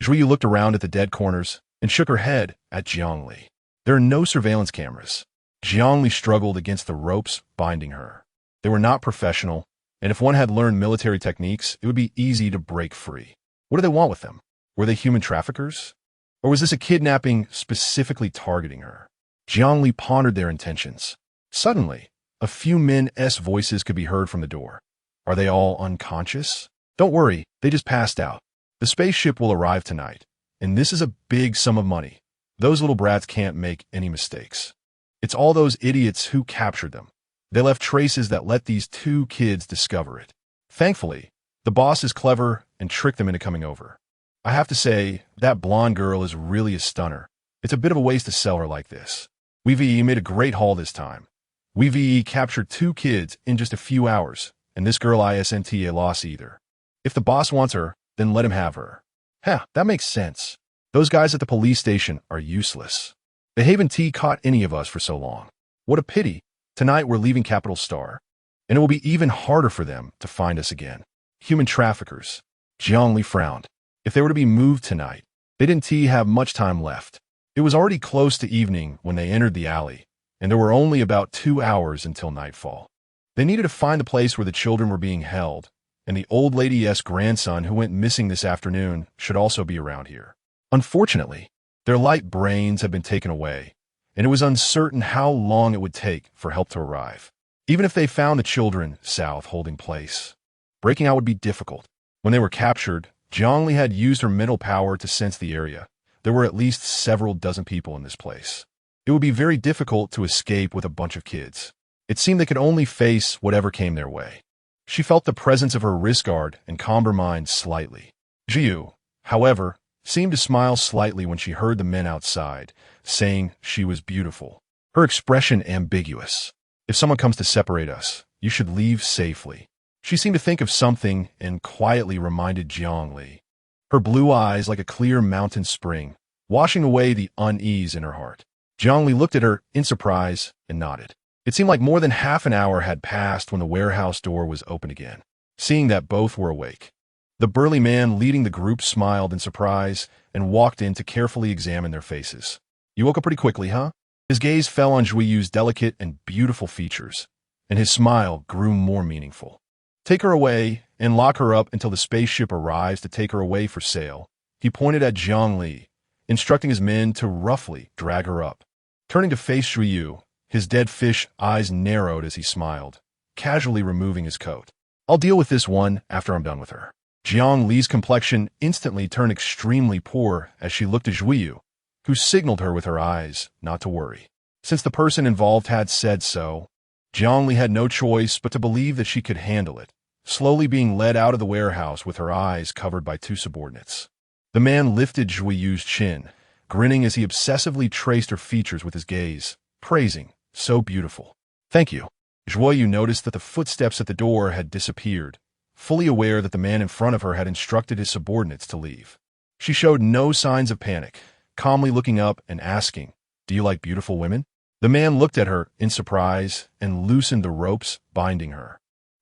Speaker 1: Zhuyu looked around at the dead corners and shook her head at Jiangli. There are no surveillance cameras. Jiangli struggled against the ropes binding her. They were not professional, and if one had learned military techniques, it would be easy to break free. What do they want with them? Were they human traffickers? Or was this a kidnapping specifically targeting her? Jiangli pondered their intentions. Suddenly, a few men's voices could be heard from the door. Are they all unconscious? Don't worry, they just passed out. The spaceship will arrive tonight, and this is a big sum of money. Those little brats can't make any mistakes. It's all those idiots who captured them. They left traces that let these two kids discover it. Thankfully, the boss is clever and tricked them into coming over. I have to say, that blonde girl is really a stunner. It's a bit of a waste to sell her like this. UNWILLING made a great haul this time. UNWILLING captured two kids in just a few hours, and this girl isn't a loss either. If the boss wants her, then let him have her. That makes sense. Those guys at the police station are useless. They haven't caught any of us for so long. What a pity. Tonight we're leaving Capital Star, and it will be even harder for them to find us again. Human traffickers. Jiangli frowned. If they were to be moved tonight, they didn't have much time left. It was already close to evening when they entered the alley, and there were only about 2 hours until nightfall. They needed to find the place where the children were being held, and the old lady's grandson who went missing this afternoon should also be around here. Unfortunately, their light brains had been taken away, and it was uncertain how long it would take for help to arrive. Even if they found the children south holding place, breaking out would be difficult. When they were captured, Jiangli had used her mental power to sense the area. There were at least several dozen people in this place. It would be very difficult to escape with a bunch of kids. It seemed they could only face whatever came their way. She felt the presence of her wrist guard and calmed her mind slightly. Zhuyu, however, seemed to smile slightly when she heard the men outside, saying she was beautiful. Her expression ambiguous. If someone comes to separate us, you should leave safely. She seemed to think of something and quietly reminded Jiangli. Her blue eyes like a clear mountain spring, washing away the unease in her heart. Jiangli looked at her in surprise and nodded. It seemed like more than half an hour had passed when the warehouse door was opened again. Seeing that both were awake, the burly man leading the group smiled in surprise and walked in to carefully examine their faces. You woke up pretty quickly, huh? His gaze fell on Zhuiyu's delicate and beautiful features, and his smile grew more meaningful. Take her away and lock her up until the spaceship arrives to take her away for sale. He pointed at Jiangli, instructing his men to roughly drag her up. Turning to face Zhuiyu, his dead fish eyes narrowed as he smiled, casually removing his coat. I'll deal with this one after I'm done with her. Jiangli's complexion instantly turned extremely poor as she looked at Zhuiyu, who signaled her with her eyes not to worry. Since the person involved had said so, Jiangli had no choice but to believe that she could handle it, slowly being led out of the warehouse with her eyes covered by two subordinates. The man lifted Zhuiyu's chin, grinning as he obsessively traced her features with his gaze, praising, so beautiful. Thank you. Zhuiyu noticed that the footsteps at the door had disappeared, fully aware that the man in front of her had instructed his subordinates to leave. She showed no signs of panic, calmly looking up and asking, "Do you like beautiful women?" The man looked at her in surprise and loosened the ropes binding her,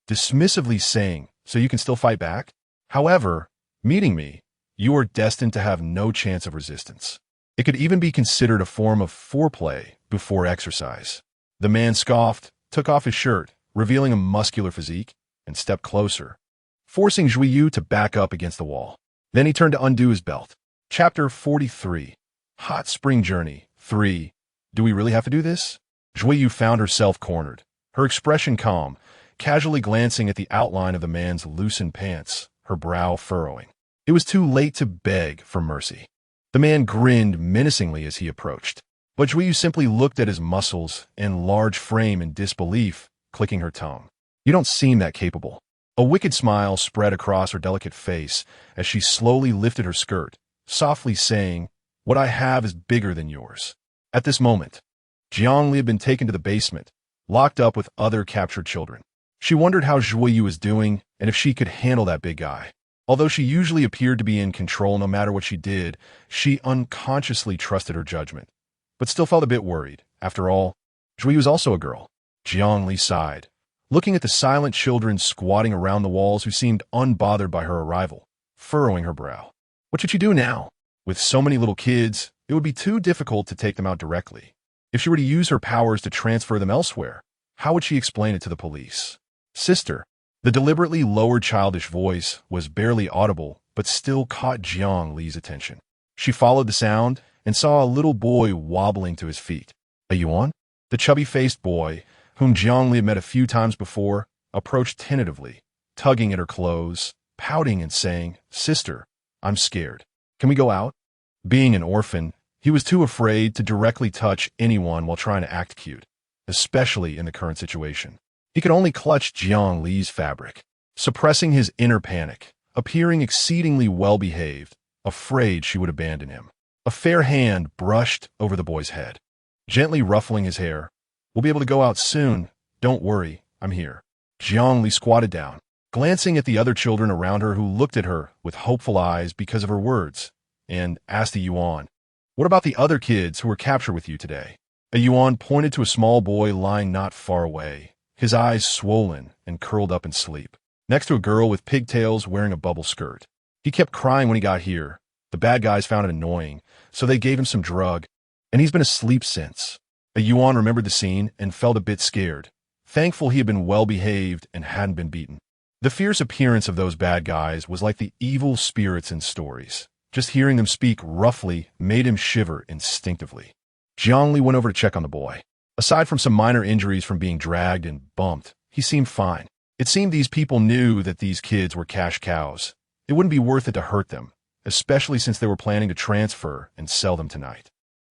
Speaker 1: dismissively saying, "So you can still fight back? However, meeting me, you are destined to have no chance of resistance. It could even be considered a form of foreplay before exercise." The man scoffed, took off his shirt, revealing a muscular physique, and stepped closer, forcing Zhuiyu to back up against the wall. Then he turned to undo his belt. Chapter 43. Hot Spring Journey 3. Do we really have to do this? Zhuiyu found herself cornered, her expression calm, casually glancing at the outline of the man's loosened pants, her brow furrowing. It was too late to beg for mercy. The man grinned menacingly as he approached. But Juiyu simply looked at his muscles and large frame in disbelief, clicking her tongue. You don't seem that capable. A wicked smile spread across her delicate face as she slowly lifted her skirt, softly saying, what I have is bigger than yours. At this moment, Jiangli had been taken to the basement, locked up with other captured children. She wondered how Juiyu was doing and if she could handle that big guy. Although she usually appeared to be in control no matter what she did, she unconsciously trusted her judgment, but still felt a bit worried. After all, Juiyu was also a girl. Jiangli sighed, looking at the silent children squatting around the walls who seemed unbothered by her arrival, furrowing her brow. What should she do now? With so many little kids, it would be too difficult to take them out directly. If she were to use her powers to transfer them elsewhere, how would she explain it to the police? Sister. The deliberately lowered childish voice was barely audible, but still caught Jiang Li's attention. She followed the sound and saw a little boy wobbling to his feet. A Yuan? The chubby-faced boy, whom Jiang Li had met a few times before, approached tentatively, tugging at her clothes, pouting and saying, Sister, I'm scared. Can we go out? Being an orphan, he was too afraid to directly touch anyone while trying to act cute, especially in the current situation. He could only clutch Jiang Li's fabric, suppressing his inner panic, appearing exceedingly well-behaved, afraid she would abandon him. A fair hand brushed over the boy's head, gently ruffling his hair. We'll be able to go out soon. Don't worry, I'm here. Jiang Li squatted down, glancing at the other children around her who looked at her with hopeful eyes because of her words, and asked the Yuan, what about the other kids who were captured with you today? A Yuan pointed to a small boy lying not far away, his eyes swollen and curled up in sleep, next to a girl with pigtails wearing a bubble skirt. He kept crying when he got here. The bad guys found it annoying, so they gave him some drug, and he's been asleep since. A Yuan remembered the scene and felt a bit scared, thankful he had been well-behaved and hadn't been beaten. The fierce appearance of those bad guys was like the evil spirits in stories. Just hearing them speak roughly made him shiver instinctively. Jiang Li went over to check on the boy. Aside from some minor injuries from being dragged and bumped, he seemed fine. It seemed these people knew that these kids were cash cows. It wouldn't be worth it to hurt them, especially since they were planning to transfer and sell them tonight.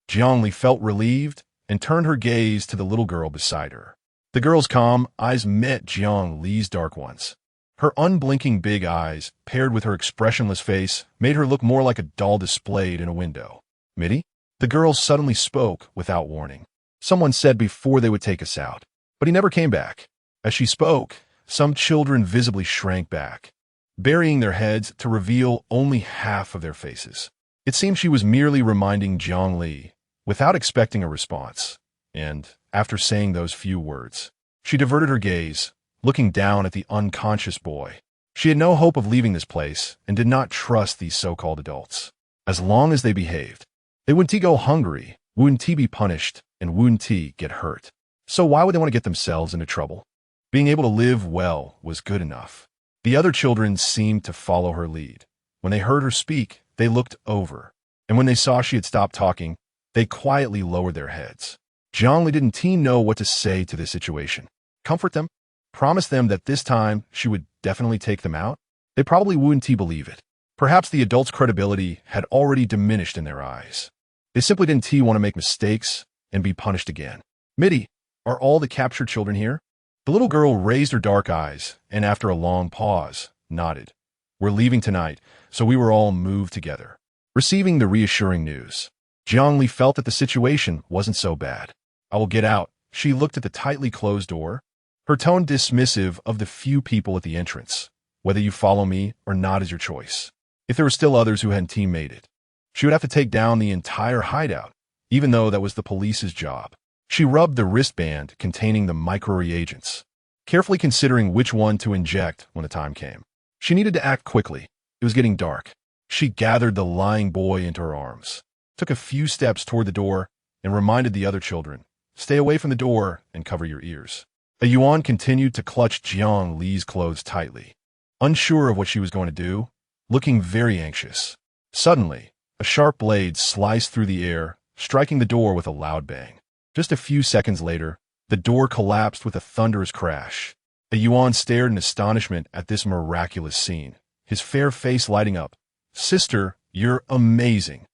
Speaker 1: Jiang Li felt relieved and turned her gaze to the little girl beside her. The girl's calm eyes met Jiang Li's dark ones. Her unblinking big eyes, paired with her expressionless face, made her look more like a doll displayed in a window. Mitty? The girl suddenly spoke without warning. Someone said before they would take us out, but he never came back. As she spoke, some children visibly shrank back, burying their heads to reveal only half of their faces. It seemed she was merely reminding Jiang Li, without expecting a response, and, after saying those few words, she diverted her gaze, looking down at the unconscious boy. She had no hope of leaving this place and did not trust these so-called adults. As long as they behaved, they wouldn't go hungry, wouldn't be punished, and wouldn't get hurt. So why would they want to get themselves into trouble? Being able to live well was good enough. The other children seemed to follow her lead. When they heard her speak, they looked over, and when they saw she had stopped talking, they quietly lowered their heads. Jiang Li didn't know what to say to this situation. Comfort them? Promise them that this time she would definitely take them out? They probably wouldn't believe it. Perhaps the adults' credibility had already diminished in their eyes. They simply didn't want to make mistakes and be punished again. Mitty, are all the captured children here? The little girl raised her dark eyes and, after a long pause, nodded. We're leaving tonight, so we were all moved together. Receiving the reassuring news, Jiang Li felt that the situation wasn't so bad. I will get out. She looked at the tightly closed door, her tone dismissive of the few people at the entrance. Whether you follow me or not is your choice. If there were still others who hadn't made it, she would have to take down the entire hideout, even though that was the police's job. She rubbed the wristband containing the micro-reagents, carefully considering which one to inject when the time came. She needed to act quickly. It was getting dark. She gathered the lying boy into her arms, took a few steps toward the door, and reminded the other children, stay away from the door and cover your ears. A Yuan continued to clutch Jiang Li's clothes tightly, unsure of what she was going to do, looking very anxious. Suddenly, a sharp blade sliced through the air, striking the door with a loud bang. Just a few seconds later, the door collapsed with a thunderous crash. A Yuan stared in astonishment at this miraculous scene, his fair face lighting up. Sister, you're amazing.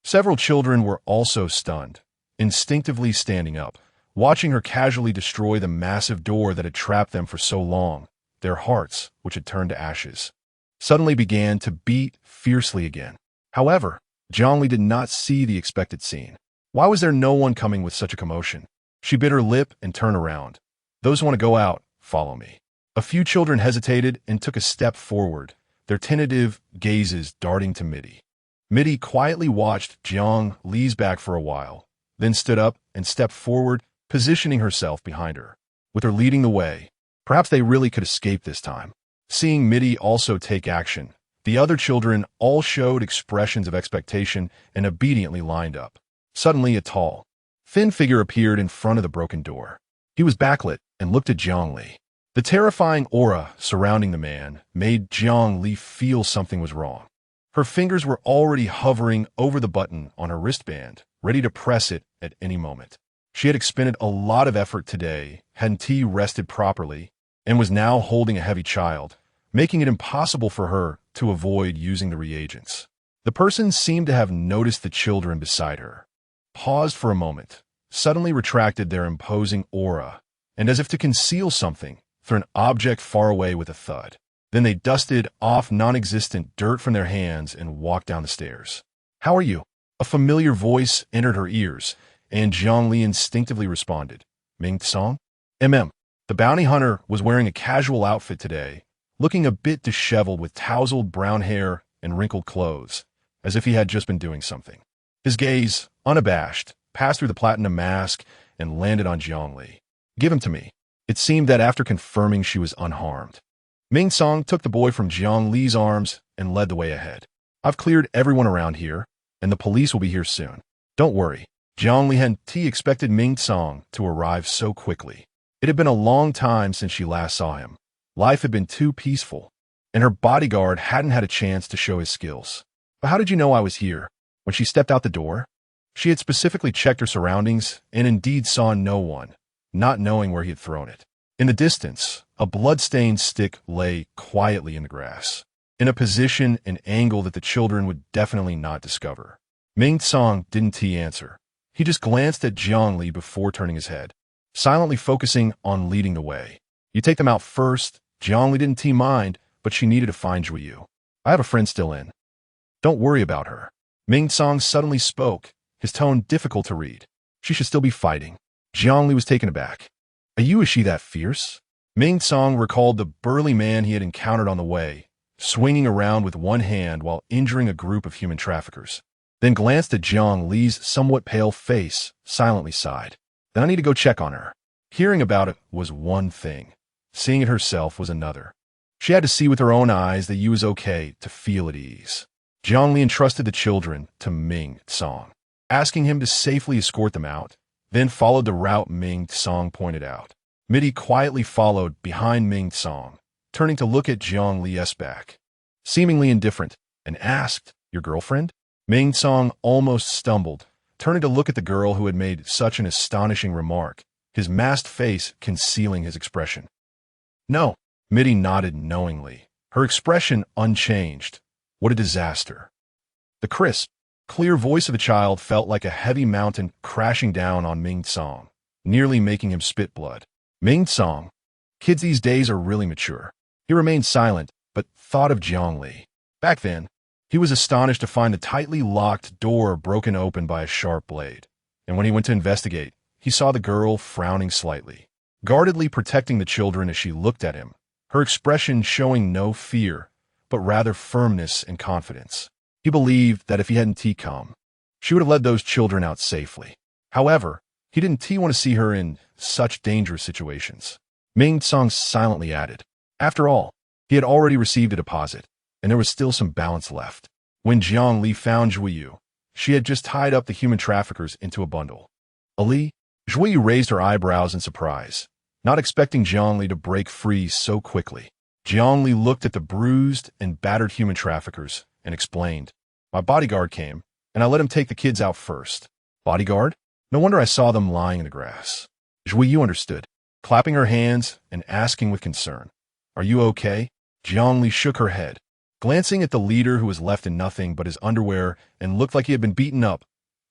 Speaker 1: Several children were also stunned, instinctively standing up, watching her casually destroy the massive door that had trapped them for so long. Their hearts, which had turned to ashes, suddenly began to beat fiercely again. However, Zhongli did not see the expected scene. Why was there no one coming with such a commotion? She bit her lip and turned around. Those who want to go out, follow me. A few children hesitated and took a step forward, their tentative gazes darting to Midi. Midi quietly watched Jiang Li's back for a while, then stood up and stepped forward, positioning herself behind her. With her leading the way, perhaps they really could escape this time. Seeing Midi also take action, the other children all showed expressions of expectation and obediently lined up. Suddenly, a tall, thin figure appeared in front of the broken door. He was backlit and looked at Jiang Li. The terrifying aura surrounding the man made Jiang Li feel something was wrong. Her fingers were already hovering over the button on her wristband, ready to press it at any moment. She had expended a lot of effort today, hadn't rested properly, and was now holding a heavy child, making it impossible for her to avoid using the reagents. The person seemed to have noticed the children beside her, paused for a moment, suddenly retracted their imposing aura, and as if to conceal something, threw an object far away with a thud. Then they dusted off non-existent dirt from their hands and walked down the stairs. "How are you?" A familiar voice entered her ears, and Jiang Li instinctively responded. "Ming Tsong?" The bounty hunter was wearing a casual outfit today, looking a bit disheveled with tousled brown hair and wrinkled clothes, as if he had just been doing something. His gaze, unabashed, passed through the platinum mask and landed on Jiang Li. "Give him to me." It seemed that after confirming she was unharmed, Ming Song took the boy from Jiang Li's arms and led the way ahead. "I've cleared everyone around here, and the police will be here soon. Don't worry." Jiang Li hadn't expected Ming Song to arrive so quickly. It had been a long time since she last saw him. Life had been too peaceful, and her bodyguard hadn't had a chance to show his skills. "But how did you know I was here?" When she stepped out the door, she had specifically checked her surroundings and indeed saw no one, not knowing where he had thrown it. In the distance, a blood-stained stick lay quietly in the grass, in a position and angle that the children would definitely not discover. Ming Song didn't answer. He just glanced at Jiang Li before turning his head, silently focusing on leading the way. "You take them out first." Jiang Li didn't mind, but she needed to find Zhuyu. "I have a friend still in. Don't worry about her." Ming Song suddenly spoke, his tone difficult to read. "She should still be fighting." Jiang Li was taken aback. Is she that fierce?" Ming Song recalled the burly man he had encountered on the way, swinging around with one hand while injuring a group of human traffickers. Then glanced at Jiang Li's somewhat pale face, silently sighed. "Then I need to go check on her." Hearing about it was one thing. Seeing it herself was another. She had to see with her own eyes that Yu was okay, to feel at ease. Jiang Li entrusted the children to Ming Song, asking him to safely escort them out, then followed the route Ming Song pointed out. Midi quietly followed behind Ming Song, turning to look at Jiang Li's back, seemingly indifferent, and asked, "Your girlfriend?" Ming Song almost stumbled, turning to look at the girl who had made such an astonishing remark, his masked face concealing his expression. "No." Midi nodded knowingly, her expression unchanged. What a disaster. The crisp, clear voice of the child felt like a heavy mountain crashing down on Ming Song, nearly making him spit blood. Ming Song. Kids these days are really mature. He remained silent, but thought of Jiang Li. Back then, he was astonished to find the tightly locked door broken open by a sharp blade, and when he went to investigate, he saw the girl frowning slightly, guardedly protecting the children as she looked at him, her expression showing no fear, but rather firmness and confidence. He believed that if he hadn't come, she would have led those children out safely. However, he didn't want to see her in such dangerous situations. Ming Song silently added. After all, he had already received a deposit, and there was still some balance left. When Jiang Li found Zhuyu, she had just tied up the human traffickers into a bundle. "Ali?" Zhuyu raised her eyebrows in surprise, not expecting Jiang Li to break free so quickly. Jiang Li looked at the bruised and battered human traffickers and explained, "My bodyguard came, and I let him take the kids out first." "Bodyguard?" No wonder I saw them lying in the grass. Zhuyu understood, clapping her hands and asking with concern, "Are you okay?" Jiang Li shook her head, glancing at the leader who was left in nothing but his underwear and looked like he had been beaten up.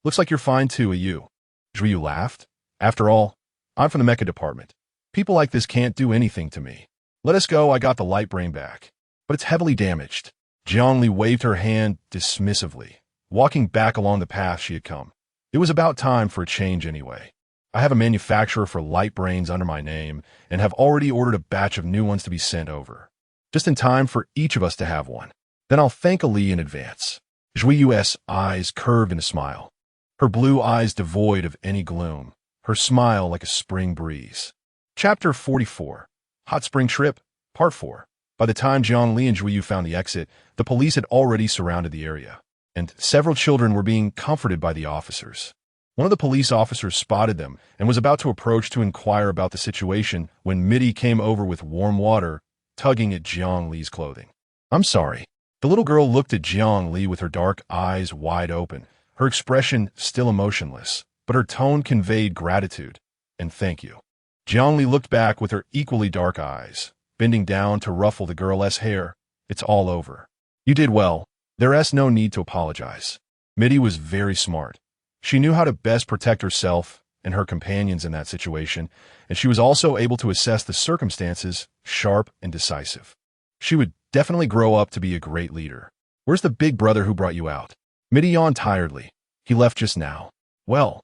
Speaker 1: "Looks like you're fine too, you." Zhuyu laughed. After all, I'm from the mecha department. People like this can't do anything to me. Let us go, I got the light brain back. But it's heavily damaged. Jiangli waved her hand dismissively, walking back along the path she had come. It was about time for a change anyway. I have a manufacturer for light brains under my name and have already ordered a batch of new ones to be sent over. Just in time for each of us to have one. Then I'll thank Ali in advance. Zhuiyu's eyes curved in a smile. Her blue eyes devoid of any gloom. Her smile like a spring breeze. Chapter 44. Hot Spring Trip, Part 4. By the time Jiangli and Zhuiyu found the exit, the police had already surrounded the area, and several children were being comforted by the officers. One of the police officers spotted them and was about to approach to inquire about the situation when Mitty came over with warm water, tugging at Jiangli's clothing. I'm sorry. The little girl looked at Jiangli with her dark eyes wide open, her expression still emotionless, but her tone conveyed gratitude and thank you. Jiangli looked back with her equally dark eyes, bending down to ruffle the girl's hair. It's all over. You did well. There's no need to apologize. Mitty was very smart. She knew how to best protect herself and her companions in that situation, and she was also able to assess the circumstances, sharp and decisive. She would definitely grow up to be a great leader. Where's the big brother who brought you out? Mitty yawned tiredly. He left just now. Well,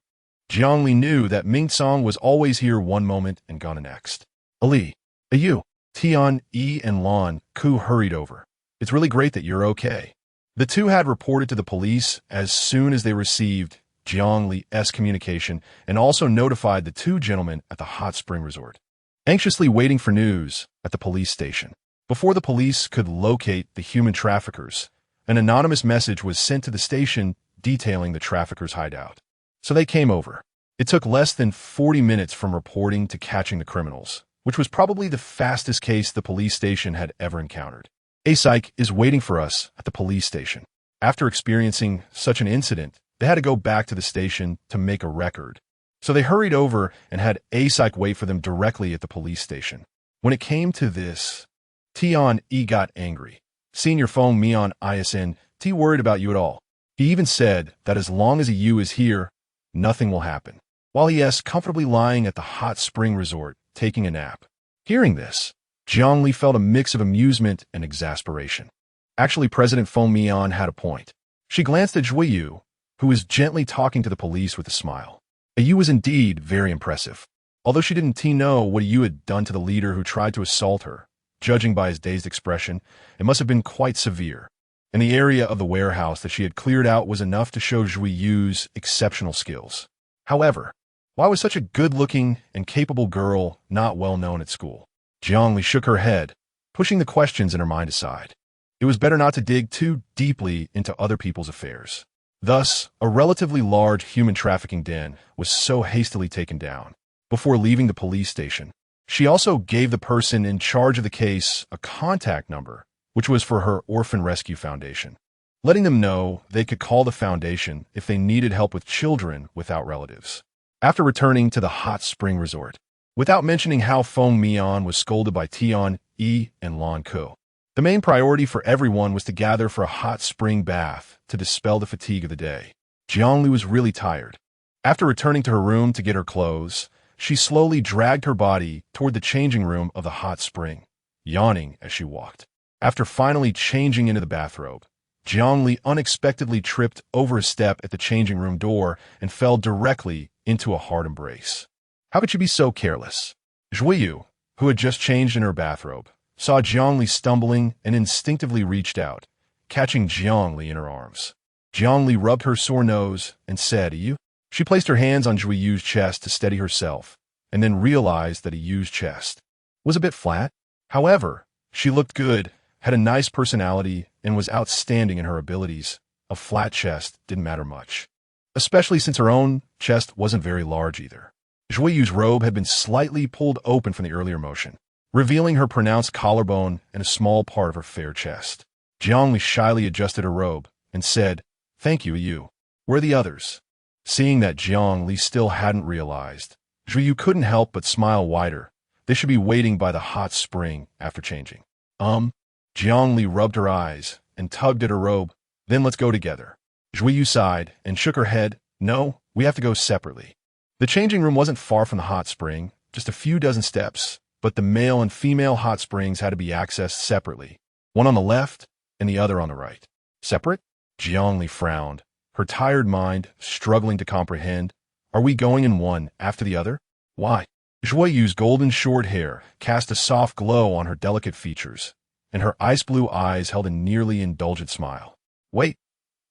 Speaker 1: Jiangli knew that Ming-Song was always here one moment and gone the next. Ali, you, Tian, Yi, and Lan Ku hurried over. It's really great that you're okay. The two had reported to the police as soon as they received Jiangli's communication and also notified the two gentlemen at the hot spring resort. Anxiously waiting for news at the police station. Before the police could locate the human traffickers, an anonymous message was sent to the station detailing the traffickers' hideout. So they came over. It took less than 40 minutes from reporting to catching the criminals, which was probably the fastest case the police station had ever encountered. A psych is waiting for us at the police station. After experiencing such an incident, they had to go back to the station to make a record. So they hurried over and had A psych wait for them directly at the police station. When it came to this, Tian E got angry. Senior phone me on ISN, T worried about you at all. He even said that as long as a U is here, nothing will happen. While he is comfortably lying at the hot spring resort, taking a nap. Hearing this, Jiangli felt a mix of amusement and exasperation. Actually, President Feng Mian had a point. She glanced at Zhuiyu, who was gently talking to the police with a smile. Yu was indeed very impressive. Although she didn't know what Yu had done to the leader who tried to assault her, judging by his dazed expression, it must have been quite severe. And the area of the warehouse that she had cleared out was enough to show Zhuiyu's exceptional skills. However, why was such a good-looking and capable girl not well known at school? Jiangli shook her head, pushing the questions in her mind aside. It was better not to dig too deeply into other people's affairs. Thus, a relatively large human trafficking den was so hastily taken down. Before leaving the police station, she also gave the person in charge of the case a contact number, which was for her Orphan Rescue Foundation, letting them know they could call the foundation if they needed help with children without relatives. After returning to the hot spring resort, without mentioning how Feng Mian was scolded by Tian E and Lan Ku, the main priority for everyone was to gather for a hot spring bath to dispel the fatigue of the day. Jiangli was really tired. After returning to her room to get her clothes, she slowly dragged her body toward the changing room of the hot spring, yawning as she walked. After finally changing into the bathrobe, Jiangli unexpectedly tripped over a step at the changing room door and fell directly into a hard embrace. How could she be so careless? Zhuiyu, who had just changed in her bathrobe, saw Jiangli stumbling and instinctively reached out, catching Jiangli in her arms. Jiangli rubbed her sore nose and said, "You?" She placed her hands on Zhuiyu's chest to steady herself, and then realized that Yu's chest was a bit flat. However, she looked good, had a nice personality, and was outstanding in her abilities. A flat chest didn't matter much, especially since her own chest wasn't very large either. Zhuiyu's robe had been slightly pulled open from the earlier motion, revealing her pronounced collarbone and a small part of her fair chest. Jiangli shyly adjusted her robe and said, "Thank you, Yu. Where are the others?" Seeing that Jiangli still hadn't realized, Zhuiyu couldn't help but smile wider. They should be waiting by the hot spring after changing. Jiangli rubbed her eyes and tugged at her robe. "Then let's go together." Zhuiyu sighed and shook her head. "No, we have to go separately." The changing room wasn't far from the hot spring, just a few dozen steps, but the male and female hot springs had to be accessed separately, one on the left and the other on the right. Separate? Jiangli frowned, her tired mind struggling to comprehend. Are we going in one after the other? Why? Zhuiyu's golden short hair cast a soft glow on her delicate features, and her ice-blue eyes held a nearly indulgent smile. Wait,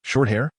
Speaker 1: short hair?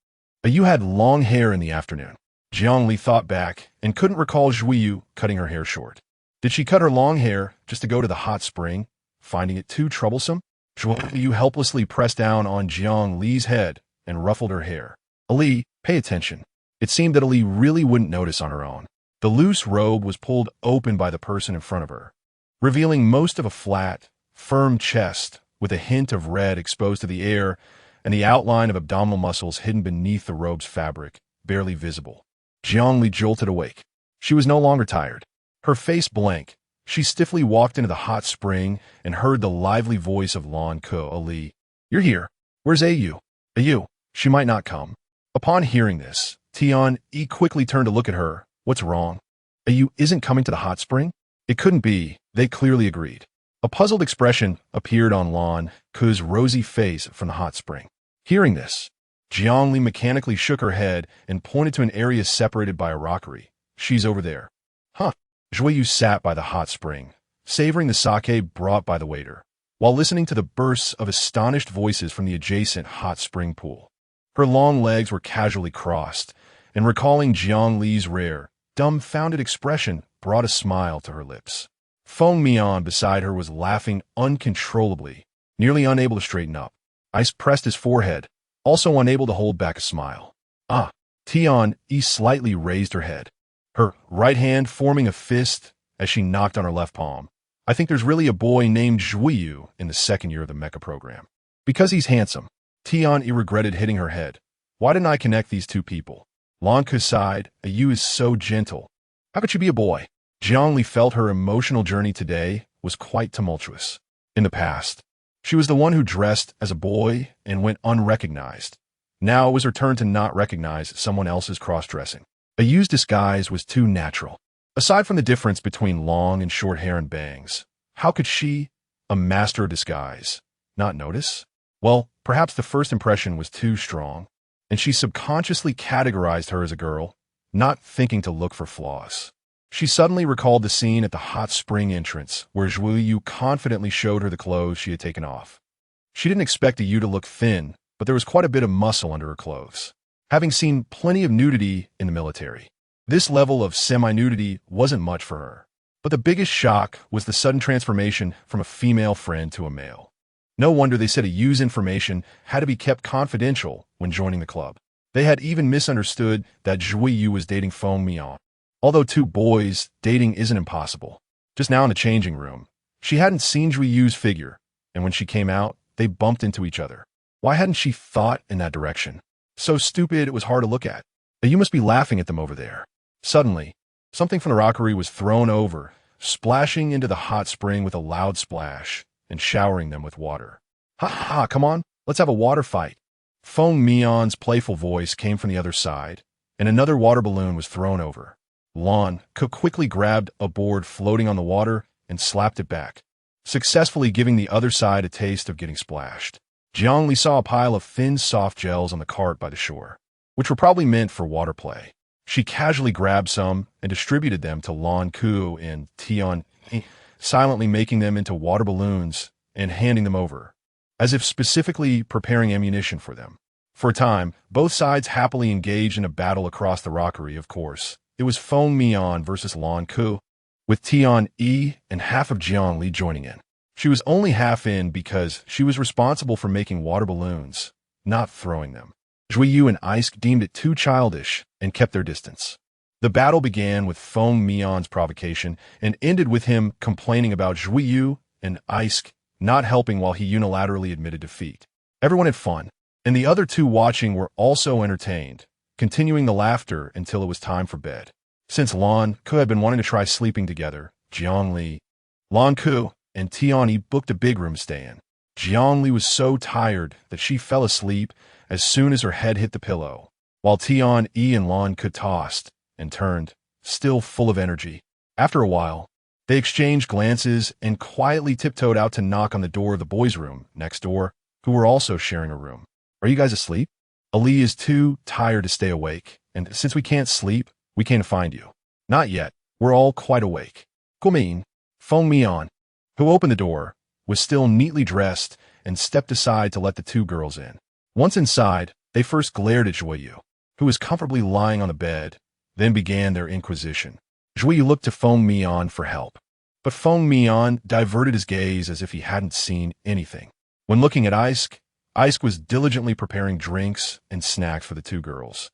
Speaker 1: You had long hair in the afternoon. Jiangli thought back and couldn't recall Zhuiyu cutting her hair short. Did she cut her long hair just to go to the hot spring, finding it too troublesome? Zhuiyu helplessly pressed down on Jiang Li's head and ruffled her hair. Ali, pay attention. It seemed that Ali really wouldn't notice on her own. The loose robe was pulled open by the person in front of her, revealing most of a flat, firm chest with a hint of red exposed to the air and the outline of abdominal muscles hidden beneath the robe's fabric, barely visible. Jiangli jolted awake. She was no longer tired. Her face blank, she stiffly walked into the hot spring and heard the lively voice of Lan Ke Ali. You're here. Where's Ayu? Ayu. She might not come. Upon hearing this, Tian Yi quickly turned to look at her. What's wrong? Ayu isn't coming to the hot spring? It couldn't be. They clearly agreed. A puzzled expression appeared on Lan Ke's rosy face from the hot spring. Hearing this, Jiangli mechanically shook her head and pointed to an area separated by a rockery. She's over there. Huh. Zhuiyu sat by the hot spring, savoring the sake brought by the waiter, while listening to the bursts of astonished voices from the adjacent hot spring pool. Her long legs were casually crossed, and recalling Jiang Li's rare, dumbfounded expression brought a smile to her lips. Feng Mian beside her was laughing uncontrollably, nearly unable to straighten up. Ice pressed his forehead, also unable to hold back a smile. Ah, Tian Yi slightly raised her head, her right hand forming a fist as she knocked on her left palm. I think there's really a boy named Zhuiyu in the second year of the mecha program. Because he's handsome. Tian Yi regretted hitting her head. Why didn't I connect these two people? Lan Ke sighed. Ayu is so gentle. How could she be a boy? Jiangli felt her emotional journey today was quite tumultuous. In the past, she was the one who dressed as a boy and went unrecognized. Now it was her turn to not recognize someone else's cross-dressing. Ayu's disguise was too natural. Aside from the difference between long and short hair and bangs, how could she, a master of disguise, not notice? Well, perhaps the first impression was too strong, and she subconsciously categorized her as a girl, not thinking to look for flaws. She suddenly recalled the scene at the hot spring entrance where Zhuiyu confidently showed her the clothes she had taken off. She didn't expect Ayu to look thin, but there was quite a bit of muscle under her clothes. Having seen plenty of nudity in the military, this level of semi-nudity wasn't much for her. But the biggest shock was the sudden transformation from a female friend to a male. No wonder they said Ayu's information had to be kept confidential when joining the club. They had even misunderstood that Zhuiyu was dating Feng Mian. Although two boys, dating isn't impossible. Just now in the changing room, she hadn't seen Zhuiyu's figure, and when she came out, they bumped into each other. Why hadn't she thought in that direction? So stupid it was hard to look at. Ayu must be laughing at them over there. Suddenly, something from the rockery was thrown over, splashing into the hot spring with a loud splash and showering them with water. Ha ha, come on, let's have a water fight. Feng Mian's playful voice came from the other side, and another water balloon was thrown over. Lan Ke quickly grabbed a board floating on the water and slapped it back, successfully giving the other side a taste of getting splashed. Jiangli saw a pile of thin, soft gels on the cart by the shore, which were probably meant for water play. She casually grabbed some and distributed them to Lan Ke and Tian Yi, silently making them into water balloons and handing them over, as if specifically preparing ammunition for them. For a time, both sides happily engaged in a battle across the rockery, of course. It was Feng Mian versus Lan Ke, with Tian Yi and half of Jiangli joining in. She was only half in because she was responsible for making water balloons, not throwing them. Zhuiyu and Ice deemed it too childish and kept their distance. The battle began with Feng Mian's provocation and ended with him complaining about Zhuiyu and Ice not helping while he unilaterally admitted defeat. Everyone had fun, and the other two watching were also entertained, continuing the laughter until it was time for bed. Since Lan Ke had been wanting to try sleeping together, Jiangli, Lan Ke, and Tian Yi booked a big room to stay in. Jiangli was so tired that she fell asleep as soon as her head hit the pillow, while Tian Yi and Lan Ke tossed and turned, still full of energy. After a while, they exchanged glances and quietly tiptoed out to knock on the door of the boys' room next door, who were also sharing a room. Are you guys asleep? Ali is too tired to stay awake, and since we can't sleep, we can't find you. Not yet. We're all quite awake. Kumin, phone me on, who opened the door, was still neatly dressed and stepped aside to let the two girls in. Once inside, they first glared at Joyeux, who was comfortably lying on the bed, then began their inquisition. Joyeux looked to Feng Mian for help, but Feng Mian diverted his gaze as if he hadn't seen anything. When looking at Isk was diligently preparing drinks and snacks for the two girls,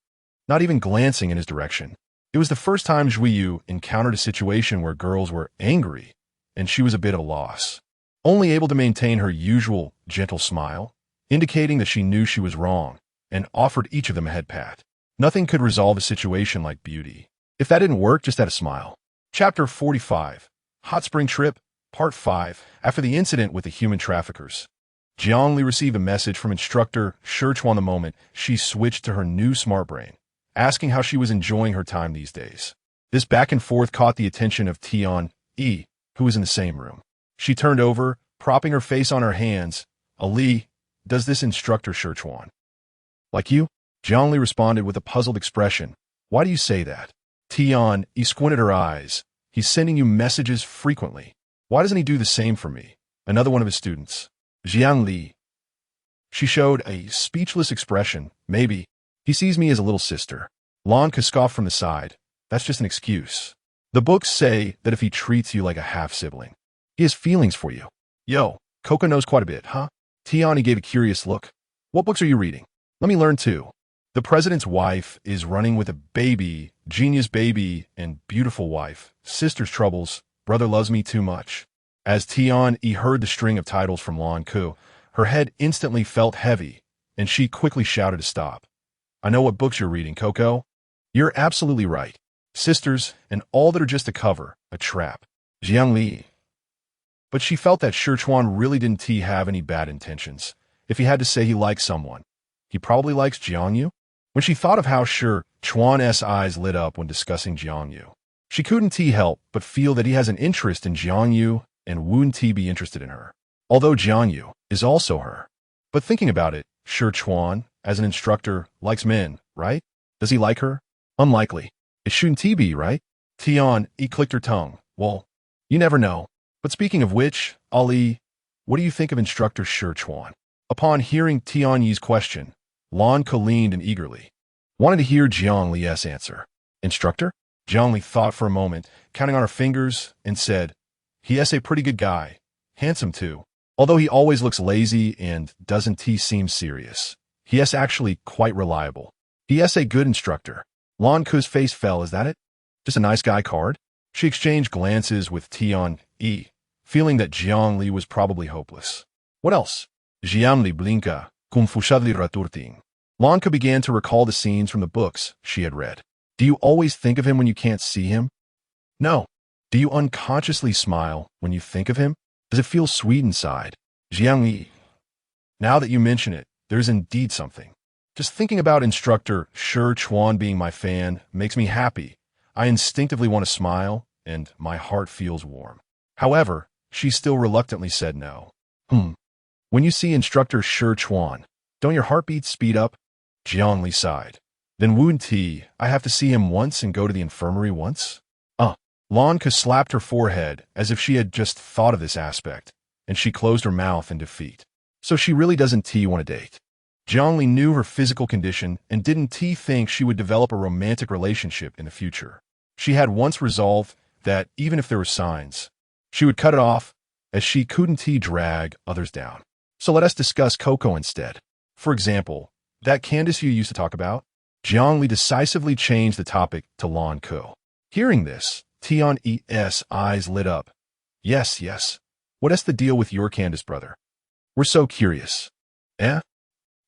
Speaker 1: not even glancing in his direction. It was the first time Joyeux encountered a situation where girls were angry, and she was a bit at a loss, only able to maintain her usual gentle smile, indicating that she knew she was wrong, and offered each of them a head pat. Nothing could resolve a situation like beauty. If that didn't work, just add a smile. Chapter 45, Hot Spring Trip, Part 5. After the incident with the human traffickers, Jiangli received a message from instructor Shichuan the moment she switched to her new smart brain, asking how she was enjoying her time these days. This back and forth caught the attention of Tian-Yi, who was in the same room. She turned over, propping her face on her hands. Ali, does this instructor Shichuan like you? Jiangli responded with a puzzled expression. Why do you say that? Tian-Yi squinted her eyes. He's sending you messages frequently. Why doesn't he do the same for me? Another one of his students. Jiangli. She showed a speechless expression. Maybe he sees me as a little sister. Lan scoffed from the side. That's just an excuse. The books say that if he treats you like a half-sibling, he has feelings for you. Yo, Coco knows quite a bit, huh? Tian-Yi gave a curious look. What books are you reading? Let me learn too. The president's wife is running with a baby, genius baby, and beautiful wife. Sister's troubles. Brother loves me too much. As Tian-Yi heard the string of titles from Lan Ku, her head instantly felt heavy, and she quickly shouted to stop. I know what books you're reading, Coco. You're absolutely right. Sisters, and all that are just a cover, a trap. Jiangli. But she felt that Shichuan really didn't have any bad intentions. If he had to say he likes someone, he probably likes Jiangyu. When she thought of how Shichuan's eyes lit up when discussing Jiangyu, she couldn't help but feel that he has an interest in Jiangyu and wouldn't be interested in her. Although Jiangyu is also her. But thinking about it, Shichuan, as an instructor, likes men, right? Does he like her? Unlikely. It shouldn't be, right? Tian-Yi clicked her tongue. Well, you never know. But speaking of which, Ali, what do you think of instructor Shichuan? Upon hearing Tian-Yi's question, Lan Ku leaned in eagerly, wanted to hear Jiangli's answer. Instructor? Jiangli thought for a moment, counting on her fingers, and said, he is a pretty good guy. Handsome too. Although he always looks lazy and doesn't seem serious. He is actually quite reliable. He is a good instructor. Lan Ku's face fell. Is that it? Just a nice guy card? She exchanged glances with Tian-Yi, feeling that Jiangli was probably hopeless. What else? Jiangli blinka, cum fushadli raturting. Lan Ku began to recall the scenes from the books she had read. Do you always think of him when you can't see him? No. Do you unconsciously smile when you think of him? Does it feel sweet inside? Jiangli. Now that you mention it, there's indeed something. Just thinking about instructor Shichuan being my fan makes me happy. I instinctively want to smile, and my heart feels warm. However, she still reluctantly said no. When you see instructor Shichuan, don't your heartbeats speed up? Jiangli sighed. Then wouldn't I have to see him once and go to the infirmary once? Lan Ku slapped her forehead as if she had just thought of this aspect, and she closed her mouth in defeat. So she really doesn't want a date. Jiangli knew her physical condition and didn't think she would develop a romantic relationship in the future. She had once resolved that even if there were signs, she would cut it off, as she couldn't drag others down. So let us discuss Coco instead. For example, that Candace you used to talk about? Jiangli decisively changed the topic to Lan Ku. Hearing this, Tian-Yi's eyes lit up. Yes. What is the deal with your Candace brother? We're so curious.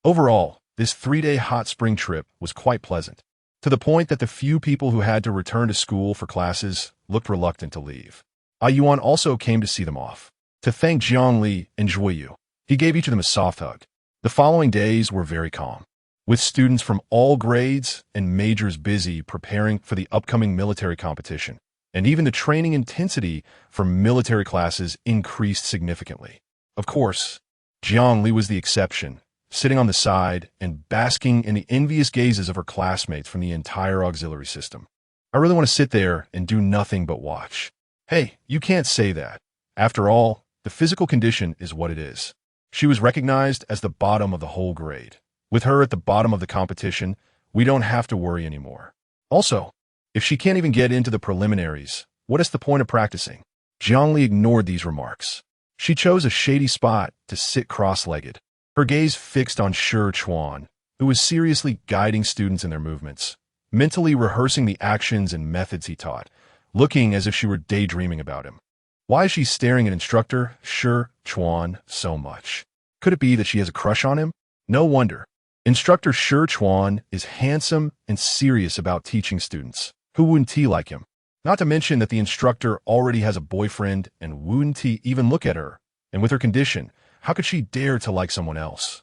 Speaker 1: Overall, this 3-day hot spring trip was quite pleasant, to the point that the few people who had to return to school for classes looked reluctant to leave. Yuan also came to see them off. To thank Jiangli and Joyeux, he gave each of them a soft hug. The following days were very calm. with students from all grades and majors busy preparing for the upcoming military competition. And even the training intensity for military classes increased significantly. Of course, Jiangli was the exception, sitting on the side and basking in the envious gazes of her classmates from the entire auxiliary system. I really want to sit there and do nothing but watch. Hey, you can't say that. After all, the physical condition is what it is. She was recognized as the bottom of the whole grade. With her at the bottom of the competition, we don't have to worry anymore. Also, if she can't even get into the preliminaries, what is the point of practicing? Jiangli ignored these remarks. She chose a shady spot to sit cross-legged, her gaze fixed on Shi Chuan, who was seriously guiding students in their movements, mentally rehearsing the actions and methods he taught, looking as if she were daydreaming about him. Why is she staring at instructor Shi Chuan so much? Could it be that she has a crush on him? No wonder. Instructor Shi Chuan is handsome and serious about teaching students. Who wouldn't like him? Not to mention that the instructor already has a boyfriend and wouldn't even look at her. And with her condition, how could she dare to like someone else?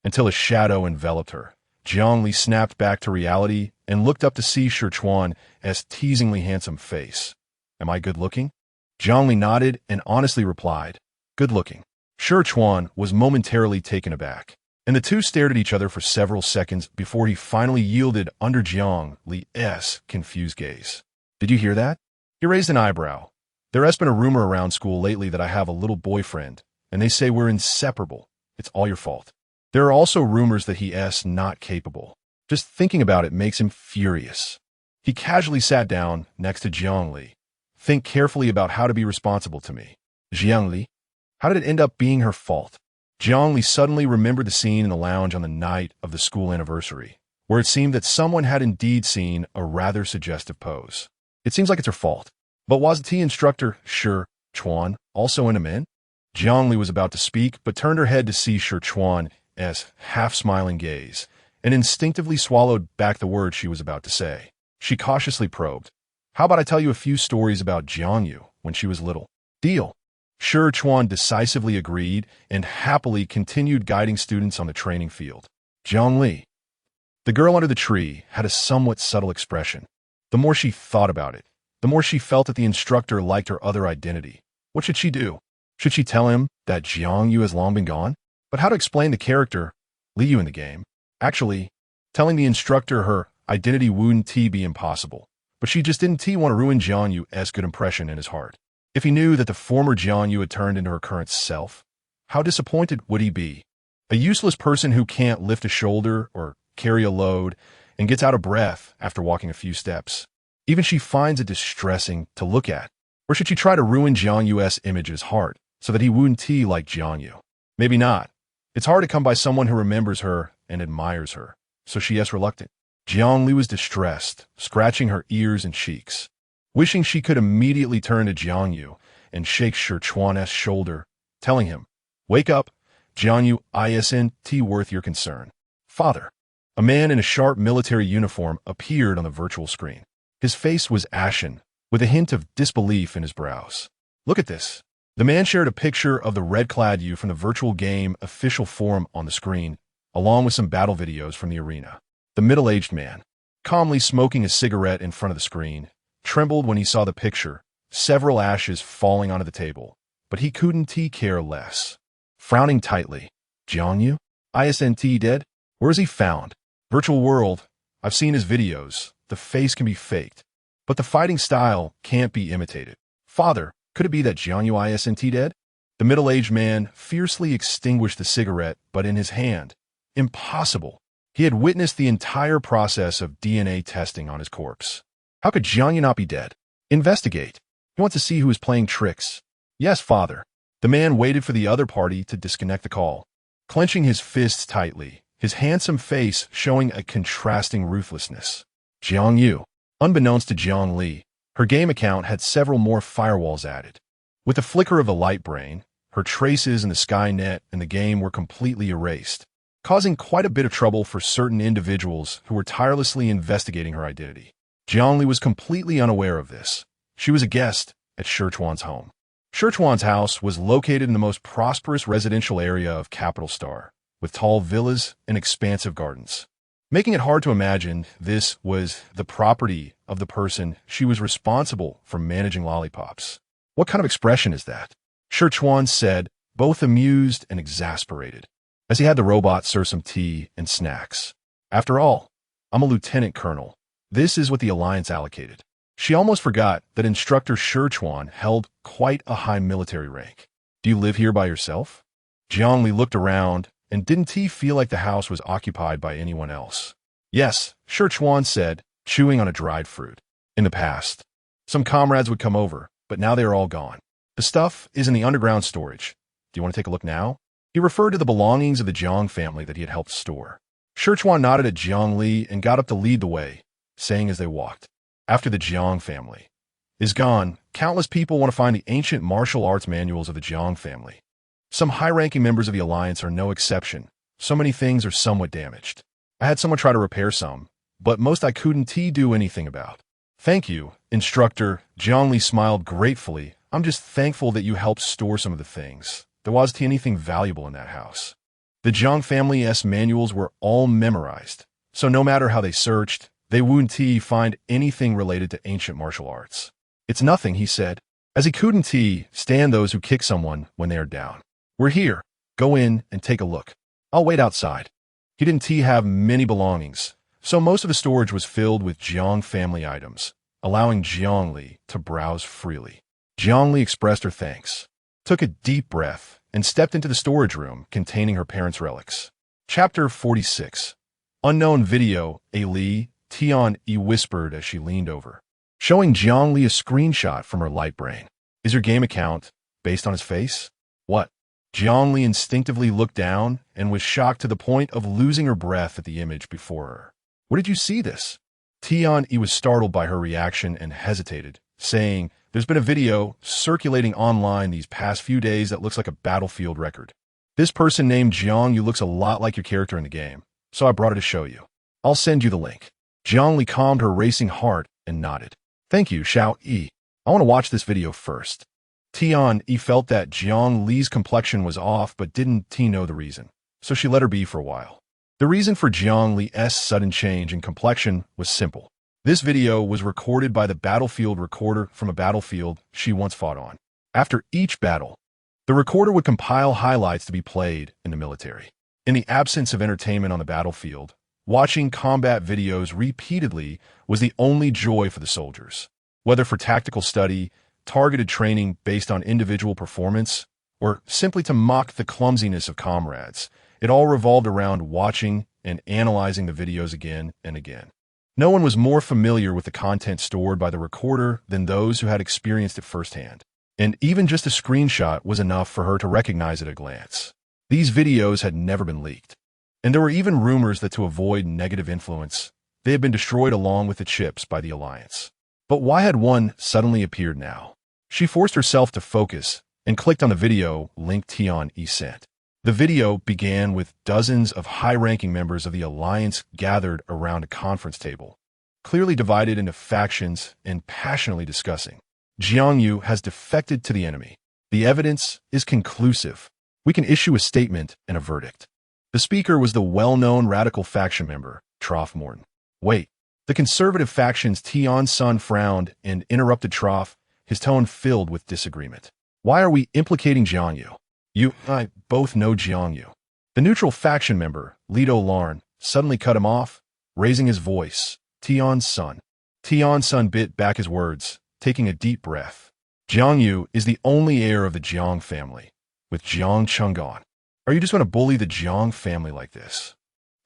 Speaker 1: Until a shadow enveloped her, Jiangli snapped back to reality and looked up to see Shi Chuan's teasingly handsome face. Am I good looking? Jiangli nodded and honestly replied, good looking. Shi Chuan was momentarily taken aback, and the two stared at each other for several seconds before he finally yielded under Jiangli's confused gaze. Did you hear that? He raised an eyebrow. There has been a rumor around school lately that I have a little boyfriend, and they say we're inseparable. It's all your fault. There are also rumors that he's not capable. Just thinking about it makes him furious. He casually sat down next to Jiangli. Think carefully about how to be responsible to me. Jiangli, how did it end up being her fault? Jiangli suddenly remembered the scene in the lounge on the night of the school anniversary, where it seemed that someone had indeed seen a rather suggestive pose. It seems like it's her fault. But was the instructor Shi Chuan also into men? Jiangli was about to speak, but turned her head to see Shi Chuan's half-smiling gaze, and instinctively swallowed back the words she was about to say. She cautiously probed. How about I tell you a few stories about Jiangyu when she was little? Deal. Shi Chuan decisively agreed and happily continued guiding students on the training field. Jiangli. The girl under the tree had a somewhat subtle expression. The more she thought about it, the more she felt that the instructor liked her other identity. What should she do? Should she tell him that Jiangyu has long been gone? But how to explain the character Liu in the game? Actually, telling the instructor her identity wouldn't be impossible. But she just didn't want to ruin Jiangyu's good impression in his heart. If he knew that the former Jiangyu had turned into her current self, how disappointed would he be? A useless person who can't lift a shoulder or carry a load and gets out of breath after walking a few steps. Even she finds it distressing to look at. Or should she try to ruin Jiangyu's image in his heart so that he wouldn't like Jiangyu? Maybe not. It's hard to come by someone who remembers her and admires her, so she is reluctant. Jiangli was distressed, scratching her ears and cheeks, wishing she could immediately turn to Jiangyu and shake Shi Chuan's shoulder, telling him, wake up, Jiangyu isn't worth your concern. Father. A man in a sharp military uniform appeared on the virtual screen. His face was ashen, with a hint of disbelief in his brows. Look at this. The man shared a picture of the red-clad you from the virtual game official forum on the screen, along with some battle videos from the arena. The middle-aged man, calmly smoking a cigarette in front of the screen, trembled when he saw the picture, several ashes falling onto the table, but he couldn't care less. Frowning tightly, Jiangyu? Isn't dead? Where is he found? Virtual world. I've seen his videos. The face can be faked, but the fighting style can't be imitated. Father, could it be that Jiangyu isn't dead? The middle-aged man fiercely extinguished the cigarette, but in his hand. Impossible. He had witnessed the entire process of DNA testing on his corpse. How could Jiangyu not be dead? Investigate. He wants to see who is playing tricks. Yes, father. The man waited for the other party to disconnect the call, clenching his fists tightly, his handsome face showing a contrasting ruthlessness. Jiangyu. Unbeknownst to Jiangli, her game account had several more firewalls added. With the flicker of the light brain, her traces in the Skynet and the game were completely erased, causing quite a bit of trouble for certain individuals who were tirelessly investigating her identity. Jiangli was completely unaware of this. She was a guest at Shi Chuan's home. Shi Chuan's house was located in the most prosperous residential area of Capital Star, with tall villas and expansive gardens. Making it hard to imagine this was the property of the person she was responsible for managing lollipops. What kind of expression is that? Scherchuan said, both amused and exasperated, as he had the robot serve some tea and snacks. After all, I'm a lieutenant colonel. This is what the Alliance allocated. She almost forgot that Instructor Scherchuan held quite a high military rank. Do you live here by yourself? Jiangli looked around, and didn't he feel like the house was occupied by anyone else? Yes, Scherchuan said, chewing on a dried fruit. In the past, some comrades would come over, but now they are all gone. The stuff is in the underground storage. Do you want to take a look now? He referred to the belongings of the Jiang family that he had helped store. Scherchuan nodded at Jiangli and got up to lead the way, saying as they walked, after the Jiang family is gone, countless people want to find the ancient martial arts manuals of the Jiang family. Some high-ranking members of the Alliance are no exception. So many things are somewhat damaged. I had someone try to repair some, but most I couldn't do anything about. Thank you, Instructor. Jiangli smiled gratefully. I'm just thankful that you helped store some of the things. There wasn't anything valuable in that house. The Jiang family's manuals were all memorized, so no matter how they searched, they wouldn't find anything related to ancient martial arts. It's nothing, he said, as he couldn't stand those who kick someone when they are down. We're here. Go in and take a look. I'll wait outside. He didn't have many belongings, so most of the storage was filled with Jiang family items, allowing Jiangli to browse freely. Jiangli expressed her thanks, took a deep breath, and stepped into the storage room containing her parents' relics. Chapter 46. Unknown video, Ali, Tian-E whispered as she leaned over, showing Jiangli a screenshot from her light brain. Is your game account based on his face? What? Jiangli instinctively looked down and was shocked to the point of losing her breath at the image before her. Where did you see this? Tian-E was startled by her reaction and hesitated, saying, there's been a video circulating online these past few days that looks like a battlefield record. This person named Jiang Yu looks a lot like your character in the game, so I brought it to show you. I'll send you the link. Jiangli calmed her racing heart and nodded. Thank you, Xiao-E. I want to watch this video first. Tian-E felt that Jiang Li's complexion was off but didn't know the reason, so she let her be for a while. The reason for Jiang Li's sudden change in complexion was simple. This video was recorded by the battlefield recorder from a battlefield she once fought on. After each battle, the recorder would compile highlights to be played in the military. In the absence of entertainment on the battlefield, watching combat videos repeatedly was the only joy for the soldiers. Whether for tactical study, targeted training based on individual performance, or simply to mock the clumsiness of comrades, it all revolved around watching and analyzing the videos again and again. No one was more familiar with the content stored by the recorder than those who had experienced it firsthand, and even just a screenshot was enough for her to recognize at a glance. These videos had never been leaked, and there were even rumors that to avoid negative influence, they had been destroyed along with the chips by the Alliance. But why had one suddenly appeared now? She forced herself to focus and clicked on the video link Tian-E sent. The video began with dozens of high-ranking members of the Alliance gathered around a conference table, clearly divided into factions and passionately discussing. Jiang Yu has defected to the enemy. The evidence is conclusive. We can issue a statement and a verdict. The speaker was the well-known radical faction member, Troff Morton. Wait. The conservative faction's Tian Sun frowned and interrupted Troff, his tone filled with disagreement. Why are we implicating Jiang Yu? You and I both know Jiang Yu. The neutral faction member, Lido Larn, suddenly cut him off, raising his voice. Tian Sun. Tian Sun bit back his words, taking a deep breath. Jiang Yu is the only heir of the Jiang family, with Jiang Chang'an. Are you just going to bully the Jiang family like this?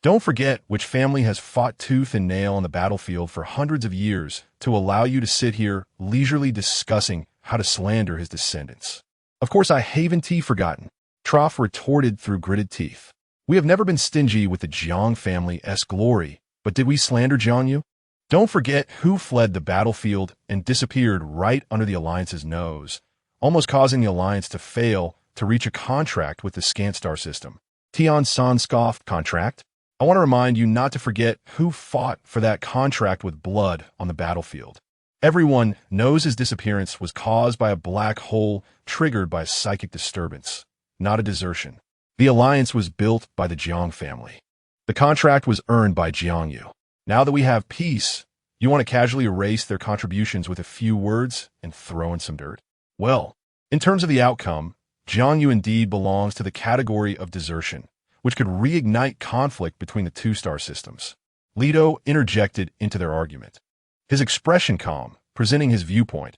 Speaker 1: Don't forget which family has fought tooth and nail on the battlefield for hundreds of years to allow you to sit here leisurely discussing how to slander his descendants. Of course, I haven't forgotten. Troff retorted through gritted teeth. We have never been stingy with the Jiang family's glory, but did we slander Jiang Yu? Don't forget who fled the battlefield and disappeared right under the Alliance's nose, almost causing the Alliance to fail to reach a contract with the Scanstar system. Tian San scoffed. Contract? I want to remind you not to forget who fought for that contract with blood on the battlefield. Everyone knows his disappearance was caused by a black hole triggered by a psychic disturbance, not a desertion. The alliance was built by the Jiang family. The contract was earned by Jiangyu. Now that we have peace, you want to casually erase their contributions with a few words and throw in some dirt? Well, in terms of the outcome, Jiangyu indeed belongs to the category of desertion, which could reignite conflict between the two star systems. Leto interjected into their argument. His expression calm, presenting his viewpoint.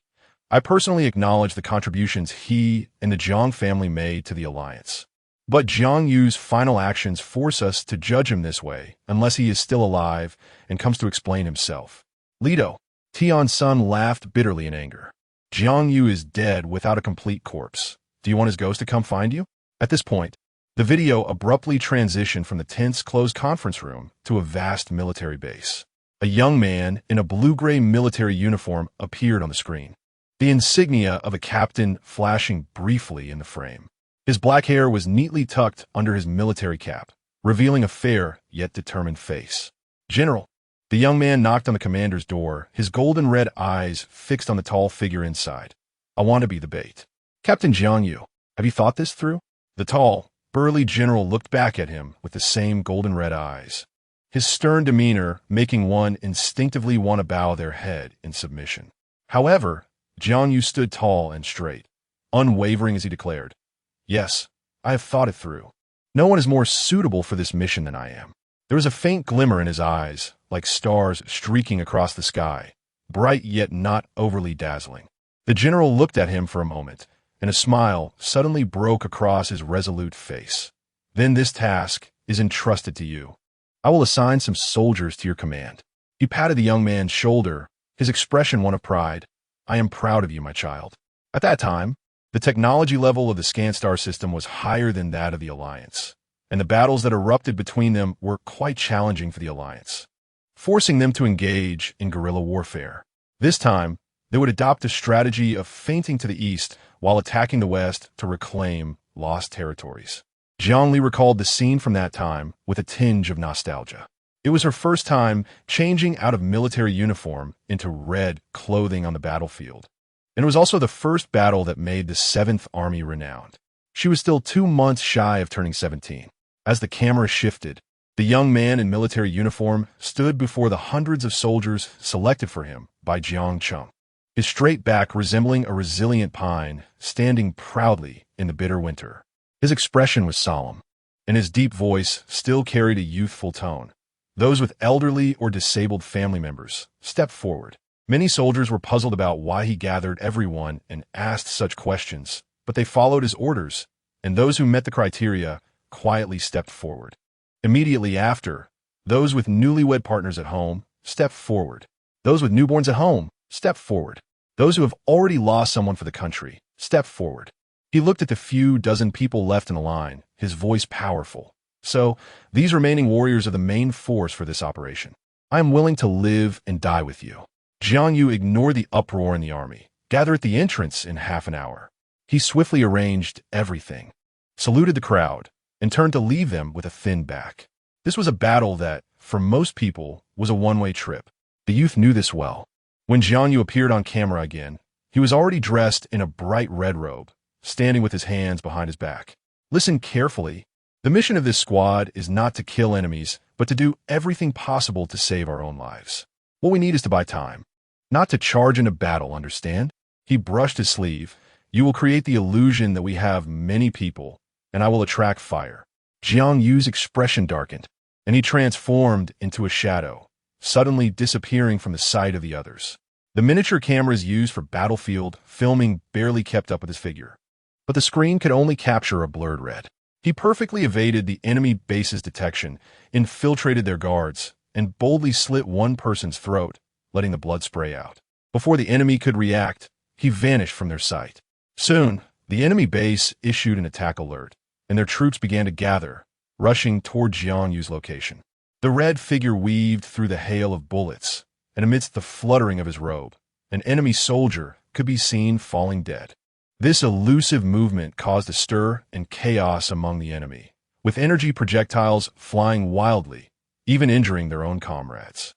Speaker 1: I personally acknowledge the contributions he and the Jiang family made to the alliance. But Jiangyu's final actions force us to judge him this way, unless he is still alive and comes to explain himself. Leto, Tian's son, laughed bitterly in anger. Jiangyu is dead without a complete corpse. Do you want his ghost to come find you? At this point, the video abruptly transitioned from the tense closed conference room to a vast military base. A young man in a blue-gray military uniform appeared on the screen, the insignia of a captain flashing briefly in the frame. His black hair was neatly tucked under his military cap, revealing a fair yet determined face. General, the young man knocked on the commander's door, his golden-red eyes fixed on the tall figure inside. I want to be the bait. Captain Jiangyu, have you thought this through? The tall, burly general looked back at him with the same golden-red eyes, his stern demeanor making one instinctively want to bow their head in submission. However, Jiangyu stood tall and straight, unwavering as he declared, Yes, I have thought it through. No one is more suitable for this mission than I am. There was a faint glimmer in his eyes, like stars streaking across the sky, bright yet not overly dazzling. The general looked at him for a moment, and a smile suddenly broke across his resolute face. Then this task is entrusted to you. I will assign some soldiers to your command. He patted the young man's shoulder, his expression one of pride. I am proud of you, my child. At that time, the technology level of the Scanstar system was higher than that of the Alliance, and the battles that erupted between them were quite challenging for the Alliance, forcing them to engage in guerrilla warfare. This time, they would adopt a strategy of feinting to the east while attacking the west to reclaim lost territories. Jiang Li recalled the scene from that time with a tinge of nostalgia. It was her first time changing out of military uniform into red clothing on the battlefield. And it was also the first battle that made the 7th Army renowned. She was still 2 months shy of turning 17. As the camera shifted, the young man in military uniform stood before the hundreds of soldiers selected for him by Jiang Cheng, his straight back resembling a resilient pine standing proudly in the bitter winter. His expression was solemn, and his deep voice still carried a youthful tone. Those with elderly or disabled family members stepped forward. Many soldiers were puzzled about why he gathered everyone and asked such questions, but they followed his orders, and those who met the criteria quietly stepped forward. Immediately after, those with newlywed partners at home stepped forward. Those with newborns at home stepped forward. Those who have already lost someone for the country stepped forward. He looked at the few dozen people left in the line, his voice powerful. So, these remaining warriors are the main force for this operation. I am willing to live and die with you. Jiangyu ignored the uproar in the army. Gather at the entrance in half an hour. He swiftly arranged everything, saluted the crowd, and turned to leave them with a thin back. This was a battle that, for most people, was a one-way trip. The youth knew this well. When Jiangyu appeared on camera again, he was already dressed in a bright red robe, standing with his hands behind his back. Listen carefully. The mission of this squad is not to kill enemies, but to do everything possible to save our own lives. What we need is to buy time, not to charge into battle, understand? He brushed his sleeve. You will create the illusion that we have many people, and I will attract fire. Jiang Yu's expression darkened, and he transformed into a shadow, suddenly disappearing from the sight of the others. The miniature cameras used for battlefield filming barely kept up with his figure, but the screen could only capture a blurred red. He perfectly evaded the enemy base's detection, infiltrated their guards, and boldly slit one person's throat, letting the blood spray out. Before the enemy could react, he vanished from their sight. Soon, the enemy base issued an attack alert, and their troops began to gather, rushing toward Jiang Yu's location. The red figure weaved through the hail of bullets, and amidst the fluttering of his robe, an enemy soldier could be seen falling dead. This elusive movement caused a stir and chaos among the enemy, with energy projectiles flying wildly, even injuring their own comrades.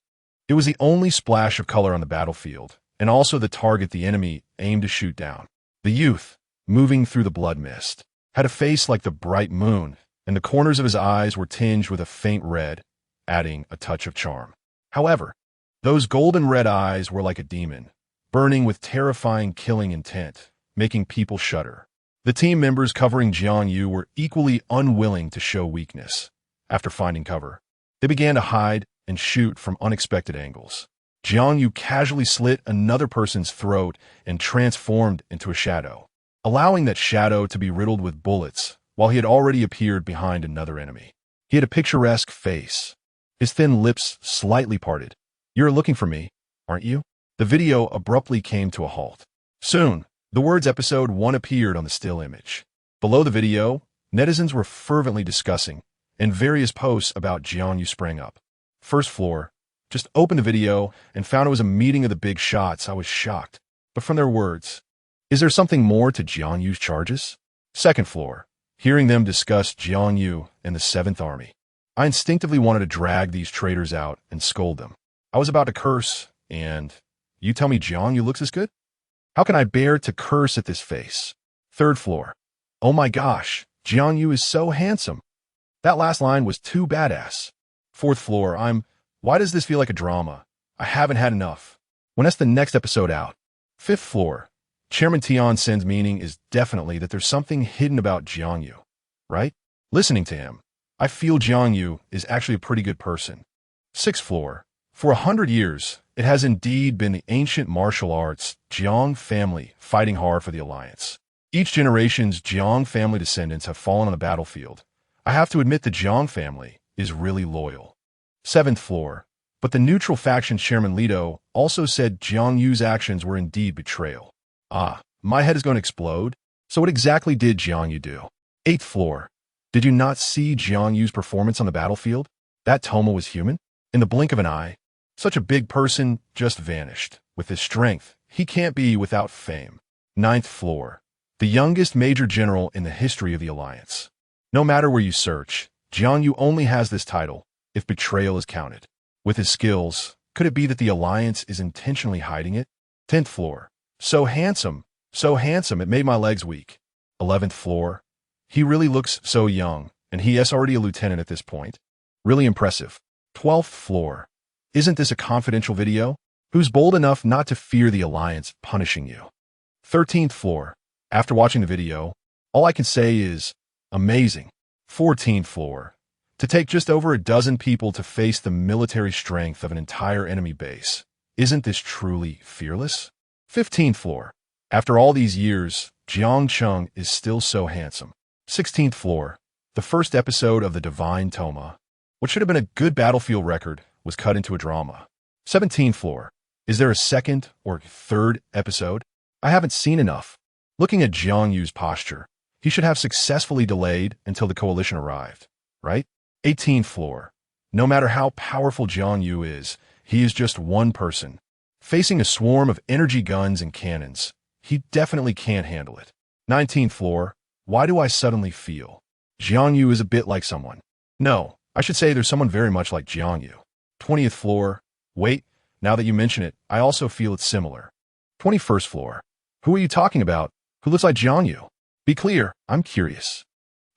Speaker 1: It was the only splash of color on the battlefield, and also the target the enemy aimed to shoot down. The youth, moving through the blood mist, had a face like the bright moon, and the corners of his eyes were tinged with a faint red, adding a touch of charm. However, those golden red eyes were like a demon, burning with terrifying killing intent, making people shudder. The team members covering Jiang Yu were equally unwilling to show weakness. After finding cover, they began to hide and shoot from unexpected angles. Jiang Yu casually slit another person's throat and transformed into a shadow, allowing that shadow to be riddled with bullets while he had already appeared behind another enemy. He had a picturesque face, his thin lips slightly parted. "You're looking for me, aren't you?" The video abruptly came to a halt. Soon, the words Episode 1 appeared on the still image. Below the video, netizens were fervently discussing, and various posts about Jiang Yu sprang up. First floor, just opened the video and found it was a meeting of the big shots. I was shocked. But from their words, is there something more to Jiang Yu's charges? Second floor, hearing them discuss Jiang Yu and the 7th Army. I instinctively wanted to drag these traitors out and scold them. I was about to curse, and you tell me Jiang Yu looks this good? How can I bear to curse at this face? Third floor, oh my gosh, Jiang Yu is so handsome. That last line was too badass. Fourth floor, why does this feel like a drama? I haven't had enough. When that's the next episode out? Fifth floor, Chairman Tian Sen's meaning is definitely that there's something hidden about Jiang Yu, right? Listening to him, I feel Jiang Yu is actually a pretty good person. Sixth floor, for 100 years, it has indeed been the ancient martial arts Jiang family fighting hard for the alliance. Each generation's Jiang family descendants have fallen on the battlefield. I have to admit the Jiang family is really loyal. Seventh floor, but the neutral faction Chairman Lido also said Jiang Yu's actions were indeed betrayal. My head is going to explode. So what exactly did Jiang Yu do? Eighth floor, did you not see Jiang Yu's performance on the battlefield? That Toma was human? In the blink of an eye, such a big person just vanished. With his strength, he can't be without fame. Ninth floor, the youngest major general in the history of the alliance. No matter where you search, Jiang Yu only has this title, if betrayal is counted. With his skills, could it be that the alliance is intentionally hiding it? 10th floor, so handsome, it made my legs weak. 11th floor, he really looks so young, and he is already a lieutenant at this point. Really impressive. 12th floor, isn't this a confidential video? Who's bold enough not to fear the alliance punishing you? 13th floor, after watching the video, all I can say is, amazing. 14th floor, to take just over a dozen people to face the military strength of an entire enemy base. Isn't this truly fearless? 15th floor, after all these years, Jiang Cheng is still so handsome. 16th floor, the first episode of the Divine Toma, what should have been a good battlefield record, was cut into a drama. 17th floor, is there a second or third episode? I haven't seen enough. Looking at Jiang Yu's posture, he should have successfully delayed until the coalition arrived, right? 18th floor, no matter how powerful Jiang Yu is, he is just one person. Facing a swarm of energy guns and cannons, he definitely can't handle it. 19th floor, why do I suddenly feel Jiang Yu is a bit like someone? No, I should say there's someone very much like Jiang Yu. 20th floor, wait, now that you mention it, I also feel it's similar. 21st floor, who are you talking about? Who looks like Jiang Yu? Be clear, I'm curious.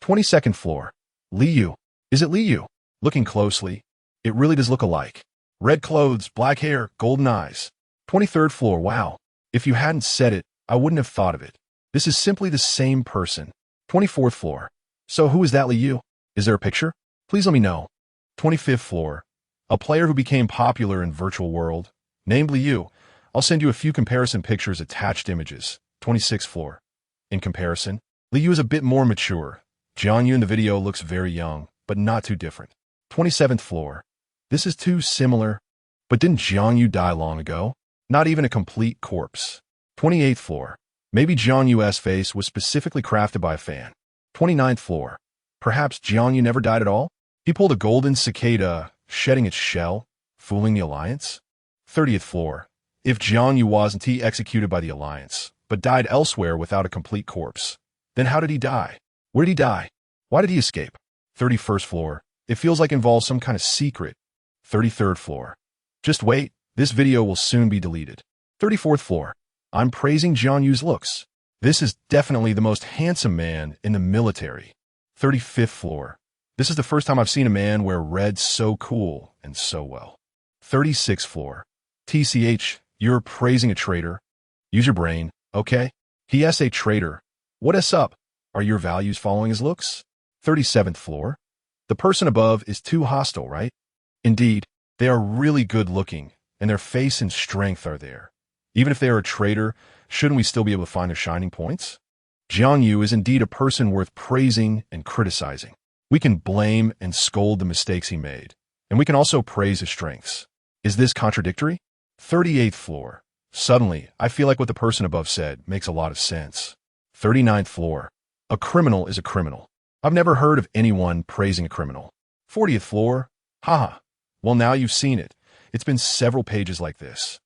Speaker 1: 22nd floor, Li Yu. Is it Li Yu? Looking closely, it really does look alike. Red clothes, black hair, golden eyes. 23rd floor, wow. If you hadn't said it, I wouldn't have thought of it. This is simply the same person. 24th floor, so who is that Li Yu? Is there a picture? Please let me know. 25th floor, a player who became popular in virtual world, named Li Yu. I'll send you a few comparison pictures attached images. 26th floor. In comparison, Li Yu is a bit more mature. Jiang Yu in the video looks very young, but not too different. 27th floor. This is too similar. But didn't Jiang Yu die long ago? Not even a complete corpse. 28th floor. Maybe Jiang Yu's face was specifically crafted by a fan. 29th floor. Perhaps Jiang Yu never died at all? He pulled a golden cicada, shedding its shell, fooling the alliance? 30th floor. If Jiang Yu wasn't he executed by the alliance, but died elsewhere without a complete corpse, then how did he die? Where did he die? Why did he escape? 31st floor. It feels like it involves some kind of secret. 33rd floor. Just wait, this video will soon be deleted. 34th floor. I'm praising Jiang Yu's looks. This is definitely the most handsome man in the military. 35th floor. This is the first time I've seen a man wear red so cool and so well. 36th floor. TCH, you're praising a traitor. Use your brain, okay? He is a traitor. What is up? Are your values following his looks? 37th floor. The person above is too hostile, right? Indeed, they are really good looking, and their face and strength are there. Even if they are a traitor, shouldn't we still be able to find their shining points? Jiang Yu is indeed a person worth praising and criticizing. We can blame and scold the mistakes he made, and we can also praise his strengths. Is this contradictory? 38th floor. Suddenly, I feel like what the person above said makes a lot of sense. 39th floor. A criminal is a criminal. I've never heard of anyone praising a criminal. 40th floor. Haha. Well, now you've seen it. It's been several pages like this.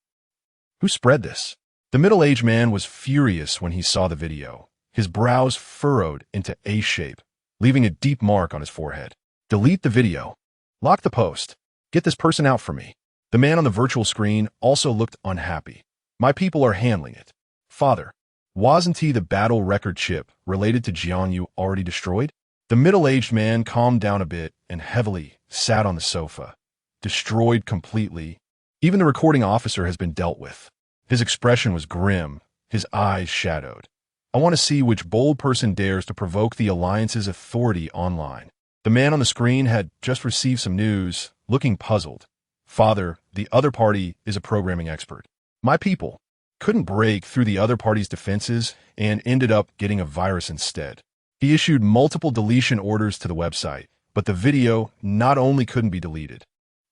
Speaker 1: Who spread this? The middle-aged man was furious when he saw the video. His brows furrowed into A shape, leaving a deep mark on his forehead. Delete the video. Lock the post. Get this person out for me. The man on the virtual screen also looked unhappy. My people are handling it. Father, wasn't he the battle record chip related to Jiang Yu already destroyed? The middle-aged man calmed down a bit and heavily sat on the sofa. Destroyed completely. Even the recording officer has been dealt with. His expression was grim, his eyes shadowed. I want to see which bold person dares to provoke the Alliance's authority online. The man on the screen had just received some news, looking puzzled. Father, the other party is a programming expert. My people couldn't break through the other party's defenses and ended up getting a virus instead. He issued multiple deletion orders to the website, but the video not only couldn't be deleted,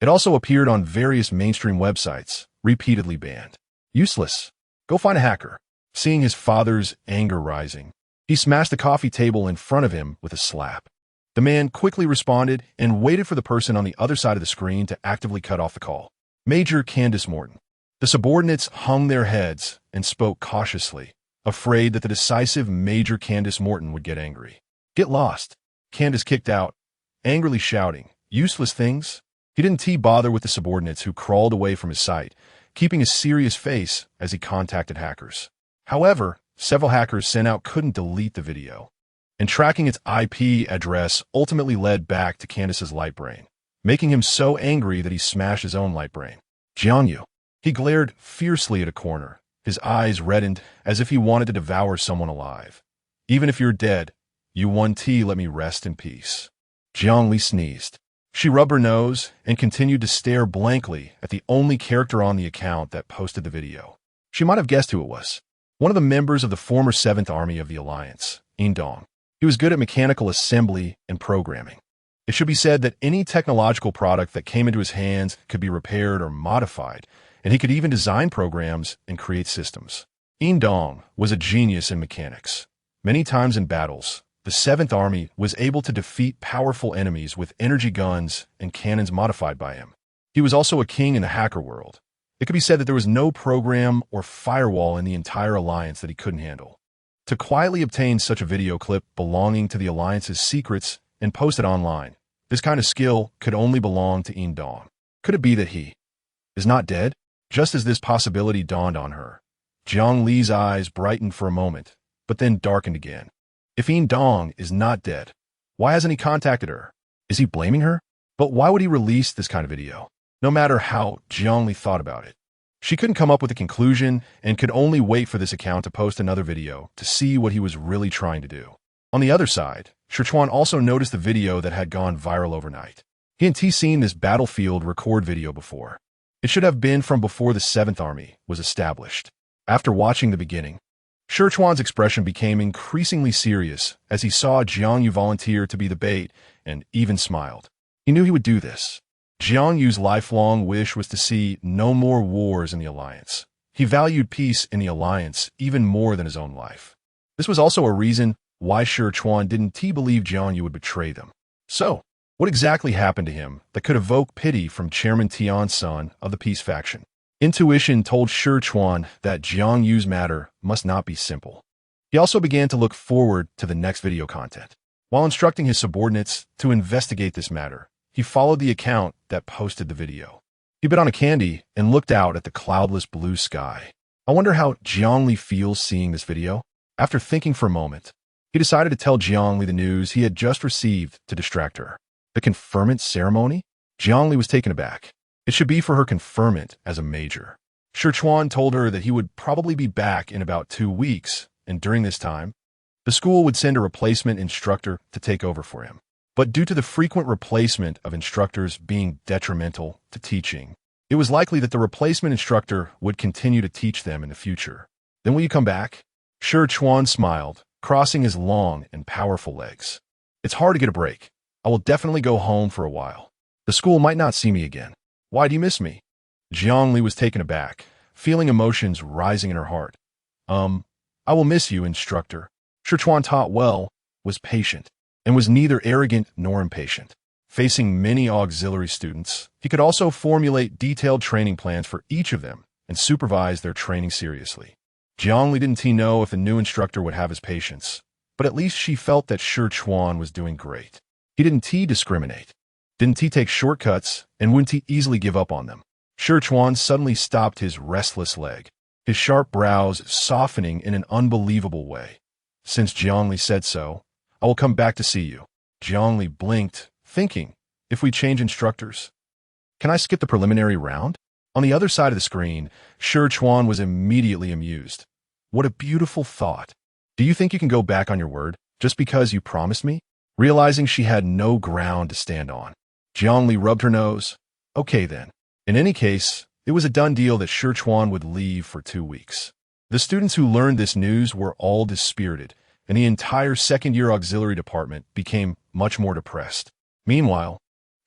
Speaker 1: it also appeared on various mainstream websites, repeatedly banned. Useless. Go find a hacker. Seeing his father's anger rising, he smashed the coffee table in front of him with a slap. The man quickly responded and waited for the person on the other side of the screen to actively cut off the call. Major Candace Morton. The subordinates hung their heads and spoke cautiously, afraid that the decisive Major Candace Morton would get angry. Get lost. Candace kicked out, angrily shouting, useless things. He didn't bother with the subordinates who crawled away from his sight, keeping a serious face as he contacted hackers. However, several hackers sent out couldn't delete the video, and tracking its IP address ultimately led back to Candace's light brain, making him so angry that he smashed his own light brain. Jiang Yu. He glared fiercely at a corner, his eyes reddened as if he wanted to devour someone alive. Even if you're dead, you let me rest in peace. Jiang Li sneezed. She rubbed her nose and continued to stare blankly at the only character on the account that posted the video. She might have guessed who it was. One of the members of the former 7th Army of the Alliance, Dong. He was good at mechanical assembly and programming. It should be said that any technological product that came into his hands could be repaired or modified, and he could even design programs and create systems. Dong was a genius in mechanics. Many times in battles, the 7th Army was able to defeat powerful enemies with energy guns and cannons modified by him. He was also a king in the hacker world. It could be said that there was no program or firewall in the entire Alliance that he couldn't handle. To quietly obtain such a video clip belonging to the Alliance's secrets and post it online, this kind of skill could only belong to Dong. Could it be that he is not dead? Just as this possibility dawned on her, Jiang Li's eyes brightened for a moment, but then darkened again. If Dong is not dead, why hasn't he contacted her? Is he blaming her? But why would he release this kind of video? No matter how Jiang Li thought about it, she couldn't come up with a conclusion and could only wait for this account to post another video to see what he was really trying to do. On the other side, Sichuan also noticed the video that had gone viral overnight. He hadn't seen this battlefield record video before. It should have been from before the 7th Army was established. After watching the beginning, Sichuan's expression became increasingly serious as he saw Jiang Yu volunteer to be the bait and even smiled. He knew he would do this. Jiang Yu's lifelong wish was to see no more wars in the Alliance. He valued peace in the Alliance even more than his own life. This was also a reason why Sichuan didn't believe Jiang Yu would betray them. So, what exactly happened to him that could evoke pity from Chairman Tian's son of the Peace faction? Intuition told Sichuan that Jiang Yu's matter must not be simple. He also began to look forward to the next video content. While instructing his subordinates to investigate this matter, he followed the account that posted the video. He bit on a candy and looked out at the cloudless blue sky. I wonder how Jiang Li feels seeing this video. After thinking for a moment, He decided to tell Jiangli the news he had just received to distract her. The conferment ceremony? Jiangli was taken aback. It should be for her conferment as a major. Shichuan told her that he would probably be back in about 2 weeks, and during this time, the school would send a replacement instructor to take over for him. But due to the frequent replacement of instructors being detrimental to teaching, it was likely that the replacement instructor would continue to teach them in the future. Then will you come back? Shichuan smiled, crossing his long and powerful legs. It's hard to get a break. I will definitely go home for a while. The school might not see me again. Why do you miss me? Jiangli was taken aback, feeling emotions rising in her heart. I will miss you, instructor. Shichuan taught well, was patient, and was neither arrogant nor impatient. Facing many auxiliary students, he could also formulate detailed training plans for each of them and supervise their training seriously. Jiangli didn't know if the new instructor would have his patience, but at least she felt that Shichuan was doing great. He didn't discriminate. Didn't take shortcuts, and wouldn't easily give up on them. Shichuan suddenly stopped his restless leg, his sharp brows softening in an unbelievable way. Since Jiangli said so, I will come back to see you. Jiangli blinked, thinking, if we change instructors, can I skip the preliminary round? On the other side of the screen, Shichuan was immediately amused. What a beautiful thought. Do you think you can go back on your word, just because you promised me? Realizing she had no ground to stand on, Jiangli rubbed her nose. Okay then. In any case, it was a done deal that Shichuan would leave for 2 weeks. The students who learned this news were all dispirited, and the entire second-year auxiliary department became much more depressed. Meanwhile,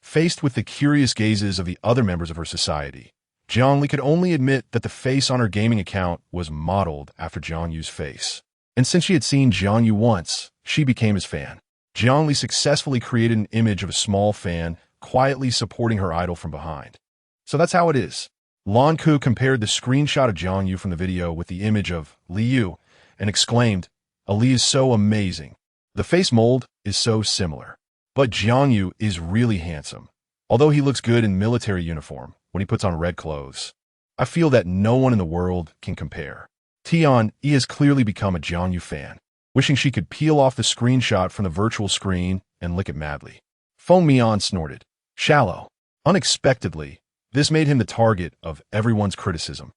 Speaker 1: faced with the curious gazes of the other members of her society, Jiangli could only admit that the face on her gaming account was modeled after Jianyu's face. And since she had seen Jianyu once, she became his fan. Jiangli successfully created an image of a small fan quietly supporting her idol from behind. So that's how it is. Lanku compared the screenshot of Jianyu from the video with the image of Liu and exclaimed, Ali is so amazing. The face mold is so similar. But Jianyu is really handsome. Although he looks good in military uniform when he puts on red clothes, I feel that no one in the world can compare. Tian E has clearly become a Jianyu fan, wishing she could peel off the screenshot from the virtual screen and lick it madly. Feng Mian snorted. Shallow. Unexpectedly, this made him the target of everyone's criticism.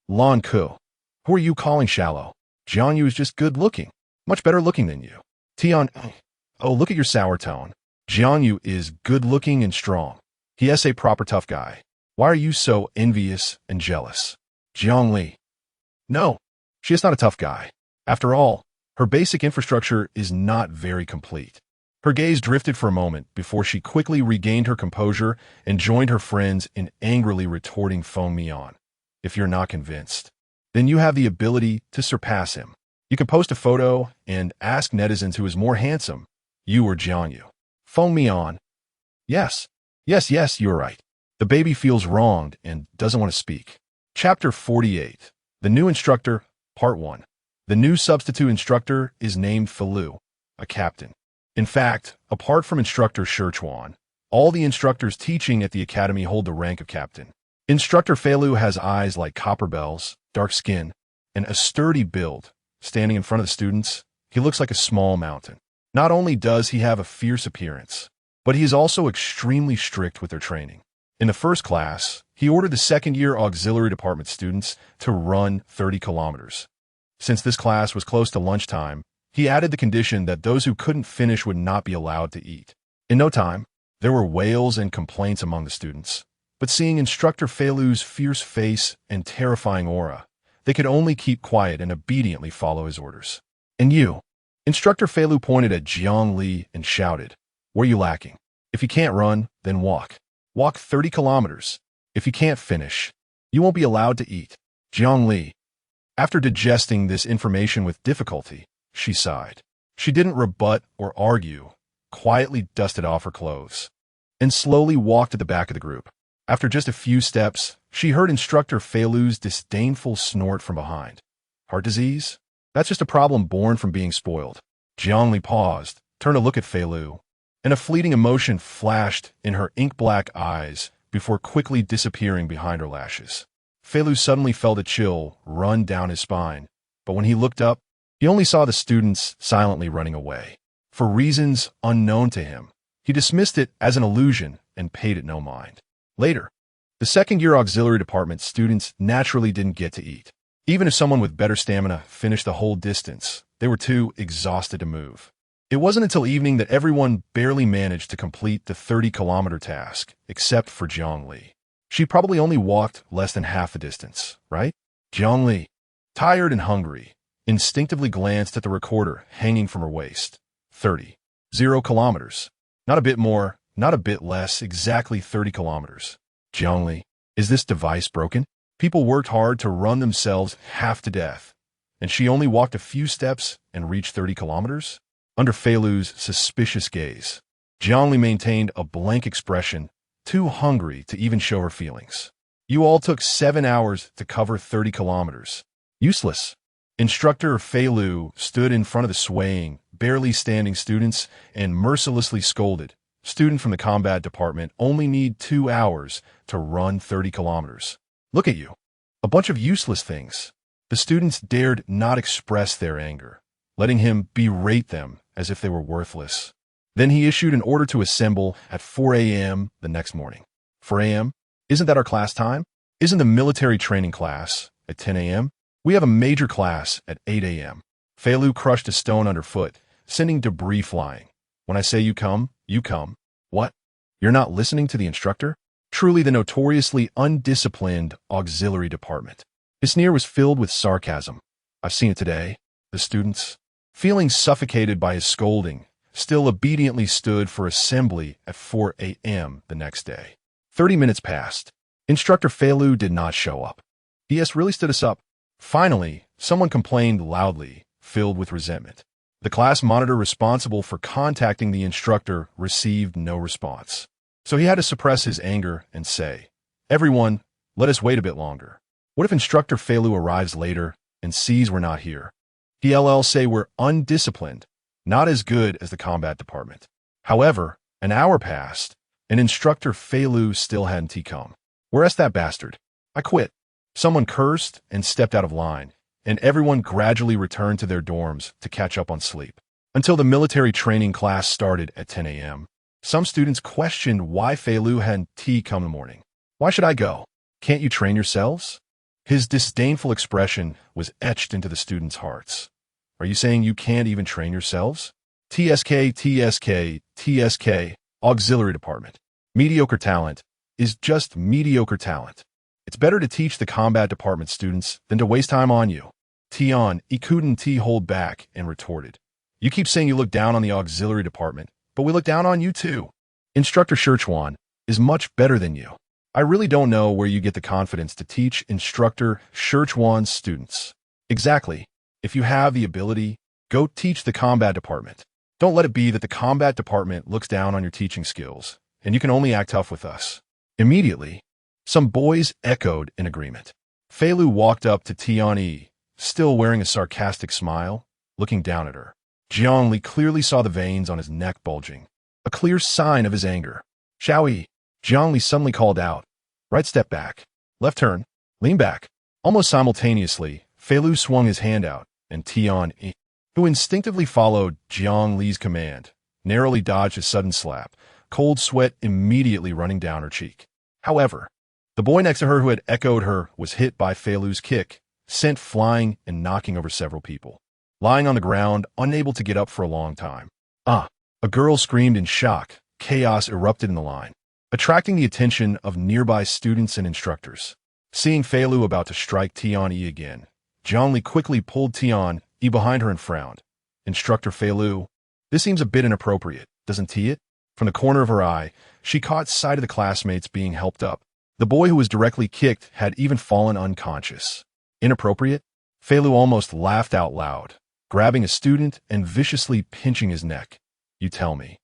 Speaker 1: Lan Ku. Who are you calling shallow? Jianyu is just good looking. Much better looking than you. Tian. Oh, look at your sour tone. Jianyu is good looking and strong. He is a proper tough guy. Why are you so envious and jealous? Jiangli. No, she is not a tough guy. After all, her basic infrastructure is not very complete. Her gaze drifted for a moment before she quickly regained her composure and joined her friends in angrily retorting Feng Mian. If you're not convinced, then you have the ability to surpass him. You can post a photo and ask netizens who is more handsome, you or Jianyu. Feng Mian. Yes, you're right. The baby feels wronged and doesn't want to speak. Chapter 48. The New Instructor, Part 1. The new substitute instructor is named Felu, a captain. In fact, apart from Instructor Shichuan, all the instructors teaching at the academy hold the rank of captain. Instructor Felu has eyes like copper bells, dark skin, and a sturdy build. Standing in front of the students, he looks like a small mountain. Not only does he have a fierce appearance, but he is also extremely strict with their training. In the first class, he ordered the second-year auxiliary department students to run 30 kilometers. Since this class was close to lunchtime, he added the condition that those who couldn't finish would not be allowed to eat. In no time, there were wails and complaints among the students, but seeing Instructor Felu's fierce face and terrifying aura, they could only keep quiet and obediently follow his orders. And you? Instructor Felu pointed at Jiang Li and shouted, "Where are you lacking? If you can't run, then walk. Walk 30 kilometers. If you can't finish, you won't be allowed to eat." Jiang Li. After digesting this information with difficulty, she sighed. She didn't rebut or argue, quietly dusted off her clothes, and slowly walked to the back of the group. After just a few steps, she heard Instructor Felu's disdainful snort from behind. Heart disease? That's just a problem born from being spoiled. Jiangli paused, turned to look at Felu, and a fleeting emotion flashed in her ink-black eyes before quickly disappearing behind her lashes. Felu suddenly felt a chill run down his spine, but when he looked up, He only saw the students silently running away. For reasons unknown to him, he dismissed it as an illusion and paid it no mind. Later, the second-year auxiliary department students naturally didn't get to eat. Even if someone with better stamina finished the whole distance, they were too exhausted to move. It wasn't until evening that everyone barely managed to complete the 30-kilometer task, except for Zhongli. She probably only walked less than half the distance, right? Zhongli, tired and hungry, instinctively glanced at the recorder hanging from her waist. 30. 0 kilometers. Not a bit more, not a bit less, exactly 30 kilometers. Zhongli, is this device broken? People worked hard to run themselves half to death, and she only walked a few steps and reached 30 kilometers? Under Fei Lu's suspicious gaze, Zhongli maintained a blank expression, too hungry to even show her feelings. You all took 7 hours to cover 30 kilometers. Useless. Instructor Fei Lu stood in front of the swaying, barely standing students and mercilessly scolded. Student from the combat department only need 2 hours to run 30 kilometers. Look at you. A bunch of useless things. The students dared not express their anger, letting him berate them as if they were worthless. Then he issued an order to assemble at 4 a.m. the next morning. 4 a.m.? Isn't that our class time? Isn't the military training class at 10 a.m.? We have a major class at 8 a.m. Fei Lu crushed a stone underfoot, sending debris flying. When I say you come, you come. What? You're not listening to the instructor? Truly the notoriously undisciplined auxiliary department. His sneer was filled with sarcasm. I've seen it today. The students, feeling suffocated by his scolding, still obediently stood for assembly at 4 a.m. the next day. 30 minutes passed. Instructor Fei Lu did not show up. DS really stood us up. Finally, someone complained loudly, filled with resentment. The class monitor responsible for contacting the instructor received no response. So he had to suppress his anger and say, "Everyone, let us wait a bit longer. What if Instructor Fei Lu arrives later and sees we're not here? He'll say we're undisciplined, not as good as the combat department." However, an hour passed, and Instructor Fei Lu still hadn't come. "Where's that bastard? I quit." Someone cursed and stepped out of line, and everyone gradually returned to their dorms to catch up on sleep. Until the military training class started at 10 a.m. Some students questioned why Fei Lu hadn't come in the morning. "Why should I go? Can't you train yourselves?" His disdainful expression was etched into the students' hearts. "Are you saying you can't even train yourselves?" TSK, TSK, TSK, Auxiliary Department. Mediocre talent is just mediocre talent. It's better to teach the combat department students than to waste time on you. Tian, he couldn't hold back and retorted. "You keep saying you look down on the auxiliary department, but we look down on you too. Instructor Shichuan is much better than you. I really don't know where you get the confidence to teach Instructor Shichuan's students." Exactly. If you have the ability, go teach the combat department. Don't let it be that the combat department looks down on your teaching skills, and you can only act tough with us. Immediately, some boys echoed in agreement. Fei Lu walked up to Tian, still wearing a sarcastic smile, looking down at her. Zhongli clearly saw the veins on his neck bulging, a clear sign of his anger. "Xiaoyi," Zhongli suddenly called out. "Right step back. Left turn. Lean back." Almost simultaneously, Fei Lu swung his hand out, and Tian, who instinctively followed Zhongli's command, narrowly dodged a sudden slap, cold sweat immediately running down her cheek. However, the boy next to her who had echoed her was hit by Fei Lu's kick, sent flying and knocking over several people. Lying on the ground, unable to get up for a long time. A girl screamed in shock. Chaos erupted in the line, attracting the attention of nearby students and instructors. Seeing Fei Lu about to strike Tian again, Zhongli quickly pulled Tian behind her and frowned. "Instructor Fei Lu, this seems a bit inappropriate, doesn't it?" From the corner of her eye, she caught sight of the classmates being helped up. The boy who was directly kicked had even fallen unconscious. Inappropriate? Fei Lu almost laughed out loud, grabbing a student and viciously pinching his neck. "You tell me,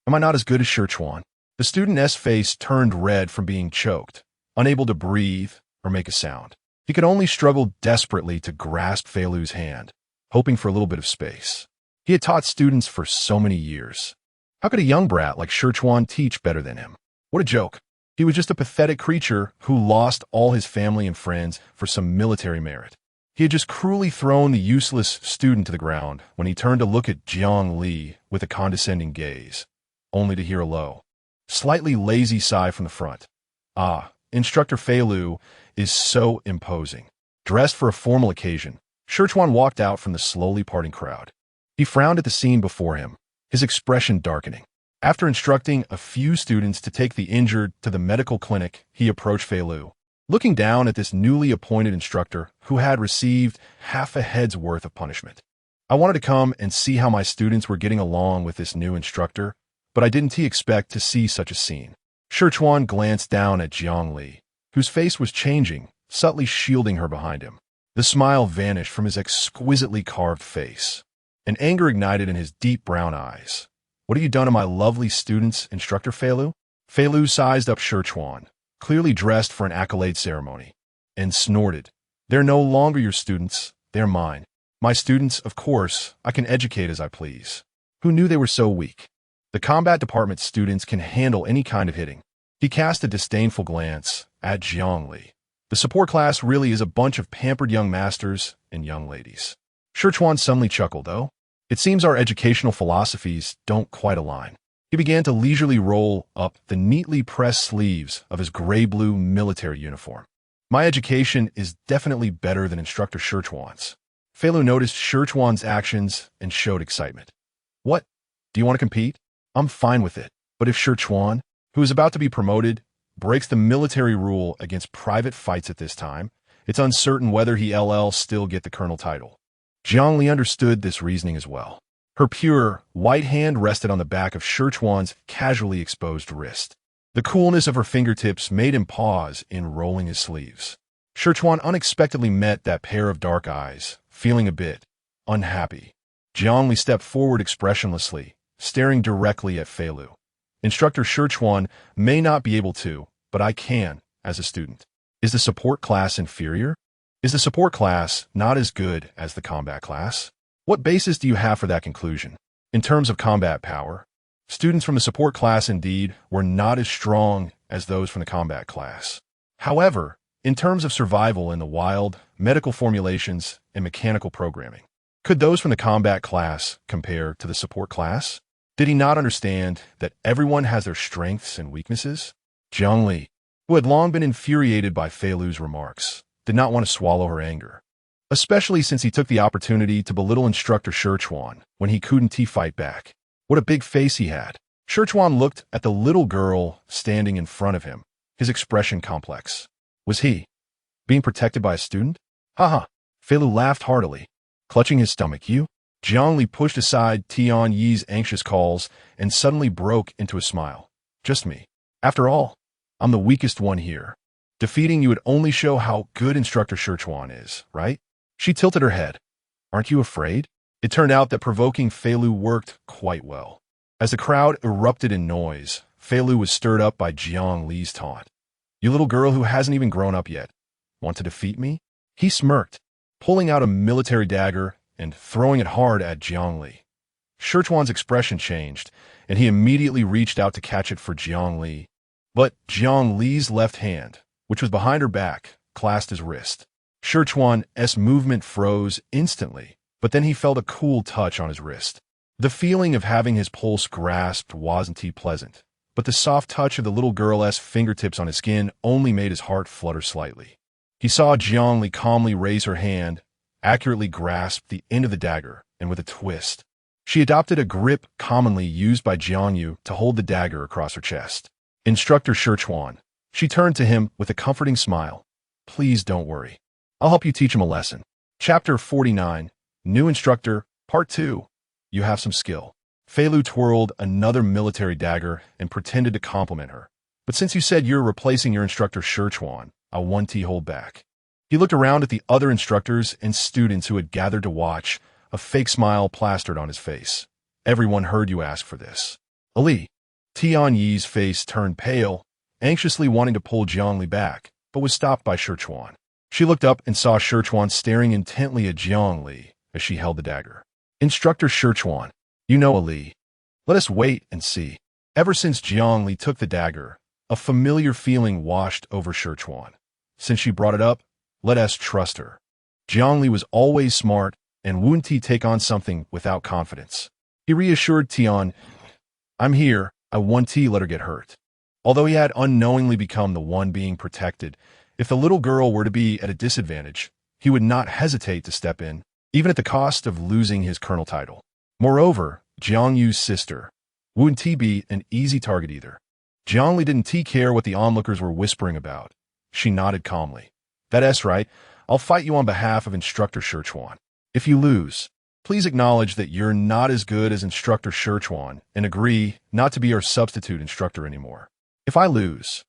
Speaker 1: am I not as good as Shichuan?" The student's face turned red from being choked, unable to breathe or make a sound. He could only struggle desperately to grasp Fei Lu's hand, hoping for a little bit of space. He had taught students for so many years. How could a young brat like Shichuan teach better than him? What a joke. He was just a pathetic creature who lost all his family and friends for some military merit. He had just cruelly thrown the useless student to the ground when he turned to look at Jiang Li with a condescending gaze, only to hear a low, slightly lazy sigh from the front. Ah, Instructor Fei Lu is so imposing. Dressed for a formal occasion, Shirchuan walked out from the slowly parting crowd. He frowned at the scene before him, his expression darkening. After instructing a few students to take the injured to the medical clinic, he approached Fei Lu, looking down at this newly appointed instructor who had received half a head's worth of punishment. I wanted to come and see how my students were getting along with this new instructor, but I didn't expect to see such a scene. Shirchuan glanced down at Jiang Li, whose face was changing, subtly shielding her behind him. The smile vanished from his exquisitely carved face, and anger ignited in his deep brown eyes. What have you done to my lovely students, Instructor Fei Lu? Fei Lu sized up Shirchuan, clearly dressed for an accolade ceremony, and snorted. They're no longer your students, they're mine. My students, of course, I can educate as I please. Who knew they were so weak? The combat department students can handle any kind of hitting. He cast a disdainful glance at Jiang Li. The support class really is a bunch of pampered young masters and young ladies. Shirchuan suddenly chuckled, though. It seems our educational philosophies don't quite align. He began to leisurely roll up the neatly pressed sleeves of his gray-blue military uniform. My education is definitely better than Instructor Shirchuan's. Fei Lu noticed Shirchuan's actions and showed excitement. What? Do you want to compete? I'm fine with it. But if Shirchuan, who is about to be promoted, breaks the military rule against private fights at this time, it's uncertain whether he'll still get the colonel title. Jiang Li understood this reasoning as well. Her pure, white hand rested on the back of Shirchuan's casually exposed wrist. The coolness of her fingertips made him pause in rolling his sleeves. Shirchuan unexpectedly met that pair of dark eyes, feeling a bit unhappy. Jiang Li stepped forward expressionlessly, staring directly at Fei Lu. Instructor Shirchuan may not be able to, but I can, as a student. Is the support class inferior? Is the support class not as good as the combat class? What basis do you have for that conclusion? In terms of combat power, students from the support class indeed were not as strong as those from the combat class. However, in terms of survival in the wild, medical formulations, and mechanical programming, could those from the combat class compare to the support class? Did he not understand that everyone has their strengths and weaknesses? Jiang Li, who had long been infuriated by Fei Lu's remarks, did not want to swallow her anger, especially since he took the opportunity to belittle Instructor Shirchuan when he couldn't fight back. What a big face he had. Shirchuan looked at the little girl standing in front of him, his expression complex. Was he being protected by a student? Haha. Fei Lu laughed heartily, clutching his stomach. Jiang Li pushed aside Tian Yi's anxious calls and suddenly broke into a smile. Just me. After all, I'm the weakest one here. Defeating you would only show how good Instructor Shirchuan is, right? She tilted her head. Aren't you afraid? It turned out that provoking Fei Lu worked quite well. As the crowd erupted in noise, Fei Lu was stirred up by Jiang Li's taunt. You little girl who hasn't even grown up yet. Want to defeat me? He smirked, pulling out a military dagger and throwing it hard at Jiang Li. Shirchuan's expression changed, and he immediately reached out to catch it for Jiang Li. But Jiang Li's left hand, which was behind her back, clasped his wrist. Shirchuan's movement froze instantly, but then he felt a cool touch on his wrist. The feeling of having his pulse grasped wasn't pleasant, but the soft touch of the little girl's fingertips on his skin only made his heart flutter slightly. He saw Jiang Li calmly raise her hand, accurately grasp the end of the dagger, and with a twist, she adopted a grip commonly used by Jiang Yu to hold the dagger across her chest. Instructor Shirchuan. She turned to him with a comforting smile. Please don't worry. I'll help you teach him a lesson. Chapter 49, New Instructor, Part 2. You have some skill. Fei Lu twirled another military dagger and pretended to compliment her. But since you said you're replacing your instructor Shirchuan, I'll hold back. He looked around at the other instructors and students who had gathered to watch, a fake smile plastered on his face. Everyone heard you ask for this. Ali. Tian Yi's face turned pale, anxiously wanting to pull Jiang Li back, but was stopped by Shirchuan. She looked up and saw Shirchuan staring intently at Jiang Li as she held the dagger. Instructor Shirchuan, you know Ali. Let us wait and see. Ever since Jiang Li took the dagger, a familiar feeling washed over Shirchuan. Since she brought it up, let us trust her. Jiangli was always smart, and wouldn't he take on something without confidence? He reassured Tian, I'm here, I won't let her get hurt. Although he had unknowingly become the one being protected, if the little girl were to be at a disadvantage, he would not hesitate to step in, even at the cost of losing his colonel title. Moreover, Jiang Yu's sister wouldn't be an easy target either. Jiangli didn't care what the onlookers were whispering about. She nodded calmly. That's right, I'll fight you on behalf of Instructor Sherchuan. If you lose, please acknowledge that you're not as good as Instructor Sherchuan and agree not to be our substitute instructor anymore. If I lose,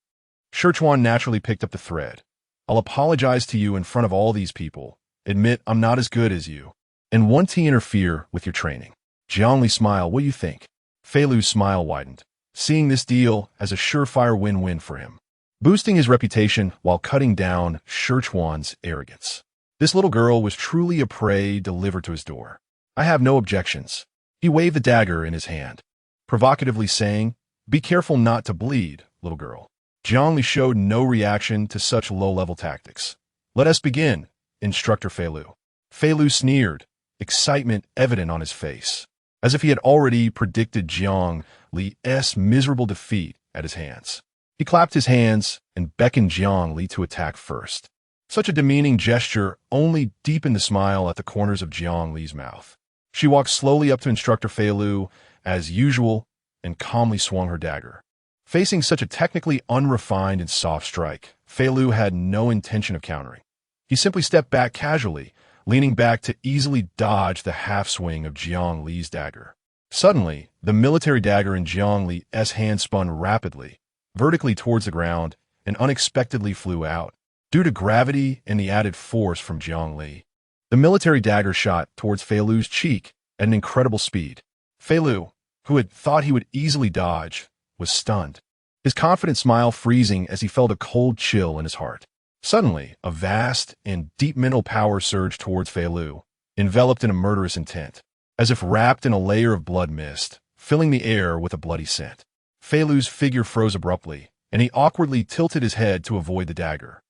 Speaker 1: Sherchuan naturally picked up the thread. I'll apologize to you in front of all these people, admit I'm not as good as you, and want to interfere with your training. Jiangli smiled, what do you think? Fei Lu's smile widened, seeing this deal as a surefire win-win for him, boosting his reputation while cutting down Sherchuan's arrogance. This little girl was truly a prey delivered to his door. I have no objections. He waved the dagger in his hand, provocatively saying, be careful not to bleed, little girl. Jiangli showed no reaction to such low-level tactics. Let us begin, Instructor Fei Lu. Fei Lu sneered, excitement evident on his face, as if he had already predicted Jiang Li's miserable defeat at his hands. He clapped his hands and beckoned Jiang Li to attack first. Such a demeaning gesture only deepened the smile at the corners of Jiang Li's mouth. She walked slowly up to Instructor Fei Lu, as usual, and calmly swung her dagger. Facing such a technically unrefined and soft strike, Fei Lu had no intention of countering. He simply stepped back casually, leaning back to easily dodge the half-swing of Jiang Li's dagger. Suddenly, the military dagger in Jiang Li's hand spun rapidly, vertically towards the ground, and unexpectedly flew out. Due to gravity and the added force from Jiang Li, the military dagger shot towards Fei Lu's cheek at an incredible speed. Fei Lu, who had thought he would easily dodge, was stunned, his confident smile freezing as he felt a cold chill in his heart. Suddenly, a vast and deep mental power surged towards Fei Lu, enveloped in a murderous intent, as if wrapped in a layer of blood mist, filling the air with a bloody scent. Fei Lu's figure froze abruptly, and he awkwardly tilted his head to avoid the dagger,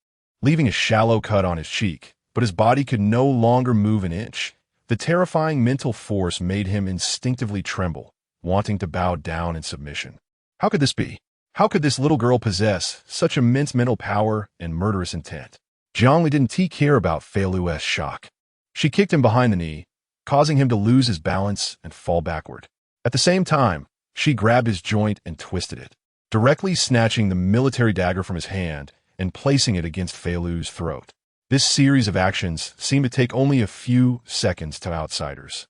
Speaker 1: leaving a shallow cut on his cheek, but his body could no longer move an inch. The terrifying mental force made him instinctively tremble, wanting to bow down in submission. How could this be? How could this little girl possess such immense mental power and murderous intent? Jiangli didn't care about Fei Lu's shock. She kicked him behind the knee, causing him to lose his balance and fall backward. At the same time, she grabbed his joint and twisted it, directly snatching the military dagger from his hand and placing it against Fei Lu's throat. This series of actions seemed to take only a few seconds to outsiders,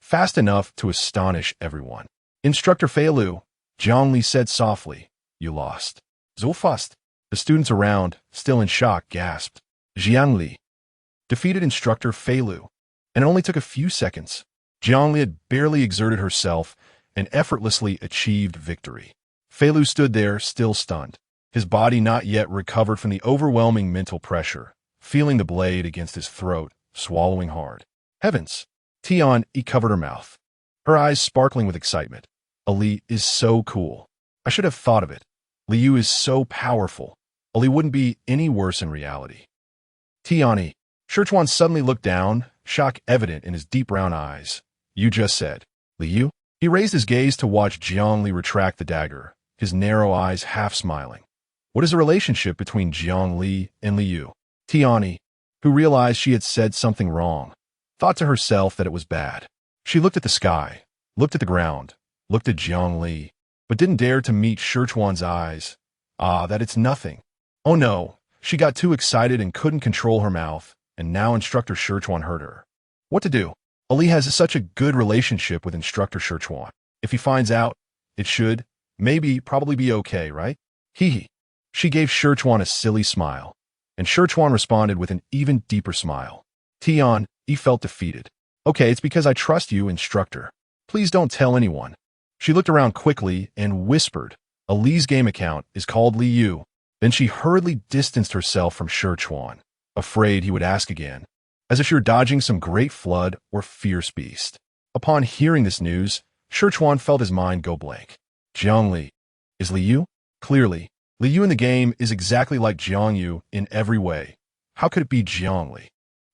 Speaker 1: fast enough to astonish everyone. Instructor Fei Lu, Jiangli said softly, you lost. So fast. The students around, still in shock, gasped. Jiangli defeated Instructor Fei Lu, and it only took a few seconds. Jiangli had barely exerted herself and effortlessly achieved victory. Fei Lu stood there, still stunned, his body not yet recovered from the overwhelming mental pressure, feeling the blade against his throat, swallowing hard. Heavens! Tian covered her mouth, her eyes sparkling with excitement. Ali is so cool. I should have thought of it. Liu is so powerful. Ali wouldn't be any worse in reality. Tiani. Sherchuan suddenly looked down, shock evident in his deep brown eyes. You just said, Liu? He raised his gaze to watch Jiangli retract the dagger, his narrow eyes half smiling. What is the relationship between Jiangli and Liu? Tiani, who realized she had said something wrong, thought to herself that it was bad. She looked at the sky, looked at the ground, looked at Jiangli, but didn't dare to meet Sherchuan's eyes. That it's nothing. Oh no, she got too excited and couldn't control her mouth, and now Instructor Sherchuan heard her. What to do? Ali has such a good relationship with Instructor Sherchuan. If he finds out, it should, probably be okay, right? Hee. She gave Sherchuan a silly smile, and Sherchuan responded with an even deeper smile. Tian, he felt defeated. Okay, it's because I trust you, Instructor. Please don't tell anyone. She looked around quickly and whispered, Ali's game account is called Liu. Then she hurriedly distanced herself from Sherchuan, afraid he would ask again, as if she were dodging some great flood or fierce beast. Upon hearing this news, Sherchuan felt his mind go blank. Jiangli. Is Liu? Clearly, Liu in the game is exactly like Jiangyu in every way. How could it be Jiangli?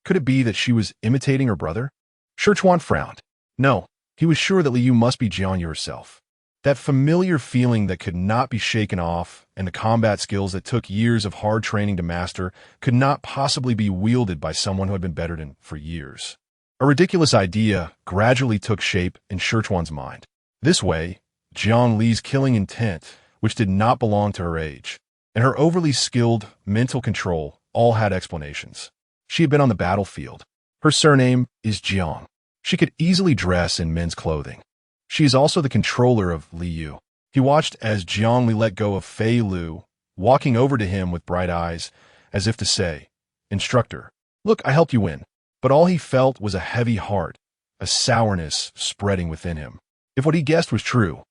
Speaker 1: Could it be that she was imitating her brother? Scherchuan frowned. No, he was sure that Liu must be Jiang herself. That familiar feeling that could not be shaken off, and the combat skills that took years of hard training to master, could not possibly be wielded by someone who had been bettered in for years. A ridiculous idea gradually took shape in Scherchuan's mind. This way, Jiang Li's killing intent, which did not belong to her age, and her overly skilled mental control all had explanations. She had been on the battlefield. Her surname is Jiang. She could easily dress in men's clothing. She is also the controller of Liu. He watched as Jiang Li let go of Fei Lu, walking over to him with bright eyes, as if to say, "Instructor, look, I helped you win." But all he felt was a heavy heart, a sourness spreading within him. If what he guessed was true,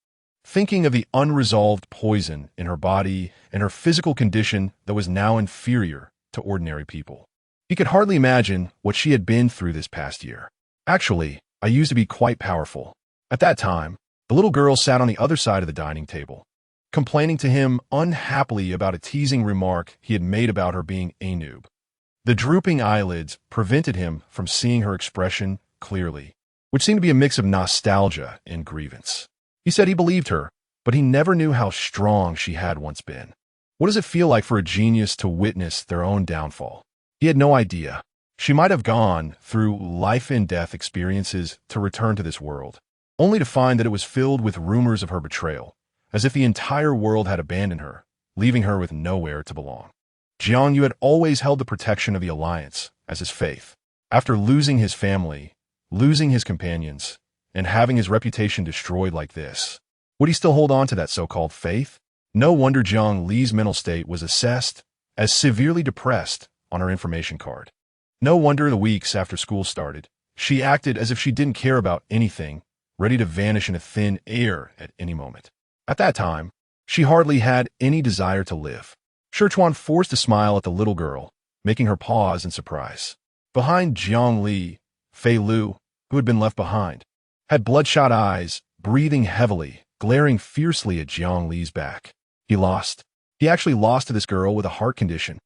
Speaker 1: thinking of the unresolved poison in her body and her physical condition that was now inferior to ordinary people, he could hardly imagine what she had been through this past year. Actually, I used to be quite powerful. At that time, the little girl sat on the other side of the dining table, complaining to him unhappily about a teasing remark he had made about her being a noob. The drooping eyelids prevented him from seeing her expression clearly, which seemed to be a mix of nostalgia and grievance. He said he believed her, but he never knew how strong she had once been. What does it feel like for a genius to witness their own downfall? He had no idea. She might have gone through life-and-death experiences to return to this world, only to find that it was filled with rumors of her betrayal, as if the entire world had abandoned her, leaving her with nowhere to belong. Jiang Yu had always held the protection of the Alliance as his faith. After losing his family, losing his companions, and having his reputation destroyed like this, would he still hold on to that so-called faith? No wonder Jiang Li's mental state was assessed as severely depressed on her information card. No wonder the weeks after school started, she acted as if she didn't care about anything, ready to vanish into thin air at any moment. At that time, she hardly had any desire to live. Scherchuan forced a smile at the little girl, making her pause in surprise. Behind Jiang Li, Fei Lu, who had been left behind, had bloodshot eyes, breathing heavily, glaring fiercely at Jiang Li's back. He lost. He actually lost to this girl with a heart condition.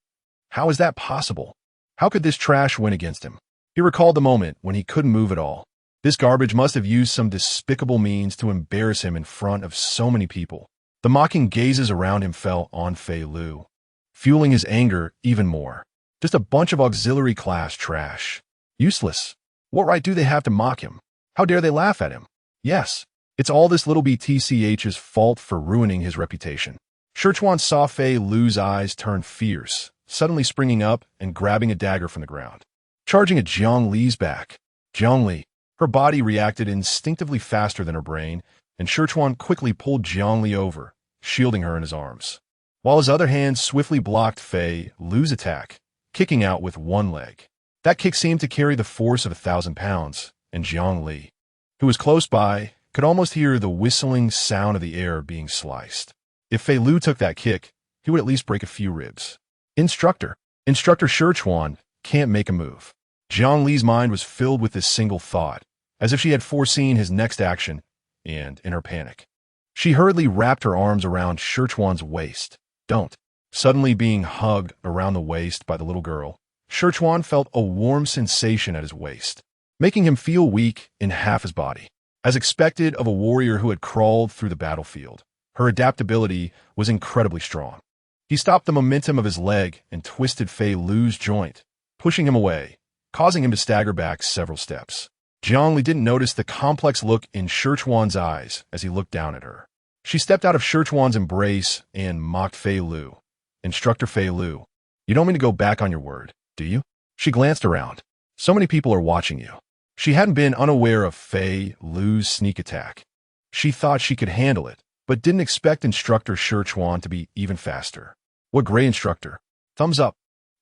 Speaker 1: How is that possible? How could this trash win against him? He recalled the moment when he couldn't move at all. This garbage must have used some despicable means to embarrass him in front of so many people. The mocking gazes around him fell on Fei Lu, fueling his anger even more. Just a bunch of auxiliary class trash. Useless. What right do they have to mock him? How dare they laugh at him? Yes, it's all this little BTCH's fault for ruining his reputation. Scherchuan saw Fei Lu's eyes turn fierce, suddenly springing up and grabbing a dagger from the ground, charging at Jiang Li's back. Jiang Li, her body reacted instinctively faster than her brain, and Scherchuan quickly pulled Jiang Li over, shielding her in his arms, while his other hand swiftly blocked Fei Lu's attack, kicking out with one leg. That kick seemed to carry the force of 1,000 pounds, and Jiang Li, who was close by, could almost hear the whistling sound of the air being sliced. If Fei Lu took that kick, he would at least break a few ribs. Instructor Scherchuan can't make a move. Jiang Li's mind was filled with this single thought, as if she had foreseen his next action, and, in her panic, she hurriedly wrapped her arms around Scherchuan's waist. Don't. Suddenly being hugged around the waist by the little girl, Scherchuan felt a warm sensation at his waist, making him feel weak in half his body. As expected of a warrior who had crawled through the battlefield, her adaptability was incredibly strong. He stopped the momentum of his leg and twisted Fei Lu's joint, pushing him away, causing him to stagger back several steps. Jiang Li didn't notice the complex look in Scherchuan's eyes as he looked down at her. She stepped out of Scherchuan's embrace and mocked Fei Lu. Instructor Fei Lu, you don't mean to go back on your word, do you? She glanced around. So many people are watching you. She hadn't been unaware of Fei Lu's sneak attack. She thought she could handle it, but didn't expect Instructor Scherchuan to be even faster. What great instructor. Thumbs up.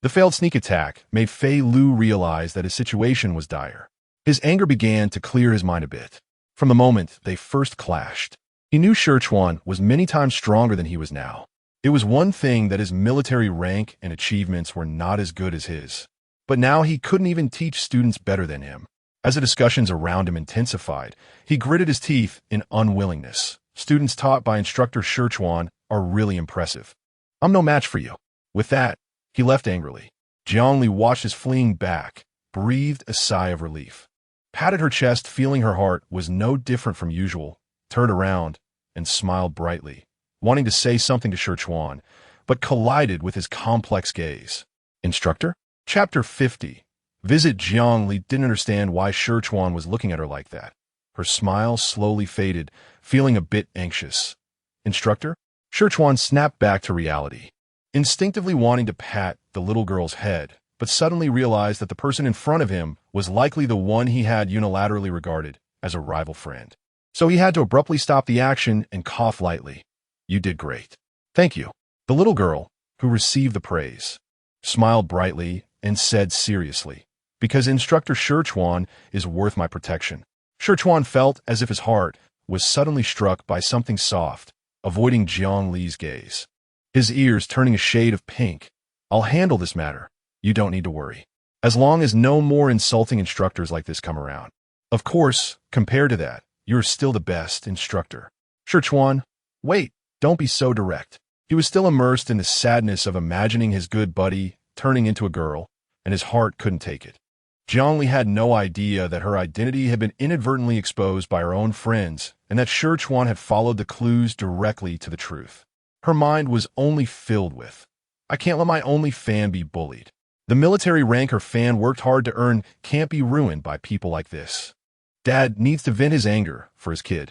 Speaker 1: The failed sneak attack made Fei Lu realize that his situation was dire. His anger began to clear his mind a bit. From the moment they first clashed, he knew Scherchuan was many times stronger than he was now. It was one thing that his military rank and achievements were not as good as his, but now he couldn't even teach students better than him. As the discussions around him intensified, he gritted his teeth in unwillingness. Students taught by Instructor Scherchuan are really impressive. I'm no match for you. With that, he left angrily. Jiang Li watched his fleeing back, breathed a sigh of relief, patted her chest, feeling her heart was no different from usual, turned around, and smiled brightly, wanting to say something to Scherchuan, but collided with his complex gaze. Instructor? Chapter 50. Visit. Jiangli didn't understand why Scherchuan was looking at her like that. Her smile slowly faded, feeling a bit anxious. Instructor? Scherchuan snapped back to reality, instinctively wanting to pat the little girl's head, but suddenly realized that the person in front of him was likely the one he had unilaterally regarded as a rival friend. So he had to abruptly stop the action and cough lightly. You did great. Thank you. The little girl, who received the praise, smiled brightly and said seriously, because Instructor Scherchuan is worth my protection. Scherchuan felt as if his heart was suddenly struck by something soft, avoiding Jiang Li's gaze. His ears turning a shade of pink. I'll handle this matter. You don't need to worry. As long as no more insulting instructors like this come around. Of course, compared to that, you're still the best instructor. Scherchuan, wait, don't be so direct. He was still immersed in the sadness of imagining his good buddy turning into a girl, and his heart couldn't take it. Jiangli had no idea that her identity had been inadvertently exposed by her own friends, and that Scherchuan had followed the clues directly to the truth. Her mind was only filled with, I can't let my only fan be bullied. The military rank her fan worked hard to earn can't be ruined by people like this. Dad needs to vent his anger for his kid.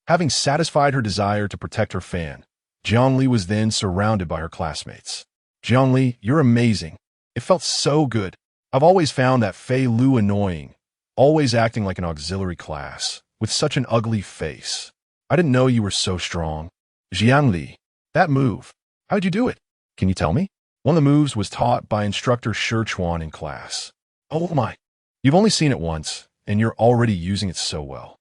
Speaker 1: Having satisfied her desire to protect her fan, Jiangli was then surrounded by her classmates. Jiangli, you're amazing. It felt so good. I've always found that Fei Lu annoying, always acting like an auxiliary class, with such an ugly face. I didn't know you were so strong. Jiangli, that move, how'd you do it? Can you tell me? One of the moves was taught by Instructor Scherchuan in class. Oh my, you've only seen it once, and you're already using it so well.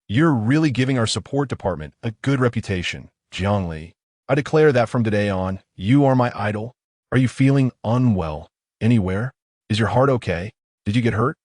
Speaker 1: You're really giving our support department a good reputation, Jiangli. I declare that from today on, you are my idol. Are you feeling unwell anywhere? Is your heart okay? Did you get hurt?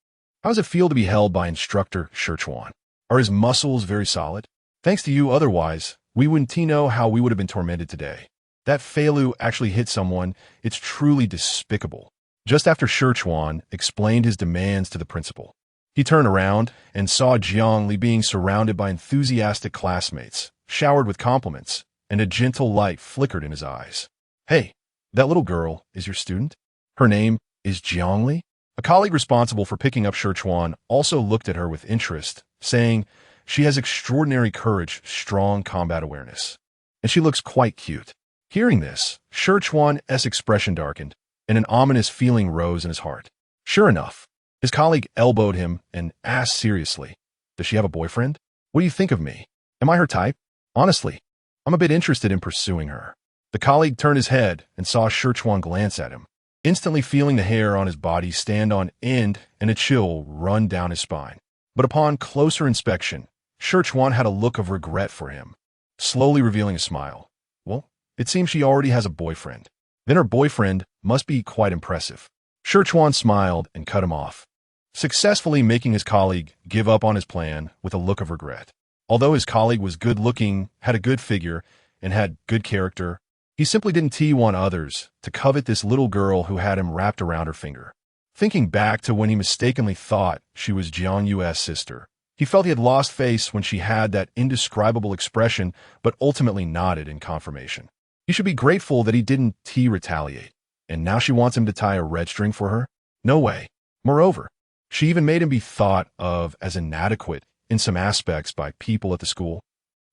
Speaker 1: How does it feel to be held by Instructor Scherchuan? Are his muscles very solid? Thanks to you, otherwise, we wouldn't know how we would have been tormented today. That Fei Lu actually hit someone. It's truly despicable. Just after Scherchuan explained his demands to the principal, he turned around and saw Jiangli being surrounded by enthusiastic classmates, showered with compliments, and a gentle light flickered in his eyes. Hey, that little girl is your student? Her name is Jiangli? A colleague responsible for picking up Scherchuan also looked at her with interest, saying, she has extraordinary courage, strong combat awareness, and she looks quite cute. Hearing this, Scherchuan's expression darkened, and an ominous feeling rose in his heart. Sure enough, his colleague elbowed him and asked seriously, does she have a boyfriend? What do you think of me? Am I her type? Honestly, I'm a bit interested in pursuing her. The colleague turned his head and saw Scherchuan glance at him, instantly feeling the hair on his body stand on end and a chill run down his spine. But upon closer inspection, Scherchuan had a look of regret for him, slowly revealing a smile. Well, it seems she already has a boyfriend. Then her boyfriend must be quite impressive. Scherchuan smiled and cut him off, successfully making his colleague give up on his plan with a look of regret. Although his colleague was good-looking, had a good figure, and had good character, he simply didn't want others to covet this little girl who had him wrapped around her finger. Thinking back to when he mistakenly thought she was Jiang Yue's sister, he felt he had lost face when she had that indescribable expression but ultimately nodded in confirmation. He should be grateful that he didn't retaliate, and now she wants him to tie a red string for her? No way. Moreover, she even made him be thought of as inadequate in some aspects by people at the school.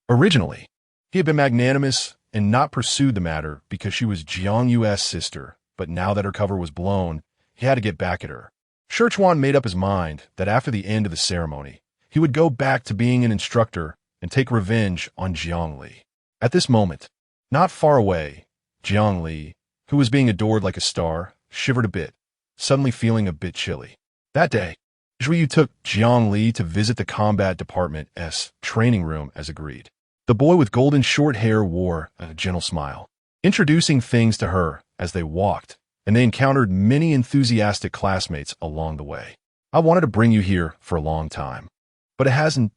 Speaker 1: Originally, he had been magnanimous and not pursued the matter because she was Jiang Yue's sister, but now that her cover was blown, he had to get back at her. Scherchuan made up his mind that after the end of the ceremony, he would go back to being an instructor and take revenge on Jiangli. At this moment, not far away, Jiangli, who was being adored like a star, shivered a bit, suddenly feeling a bit chilly. That day, Zhuyu took Jiangli to visit the combat department's training room as agreed. The boy with golden short hair wore a gentle smile, introducing things to her as they walked, and they encountered many enthusiastic classmates along the way. I wanted to bring you here for a long time, but it hasn't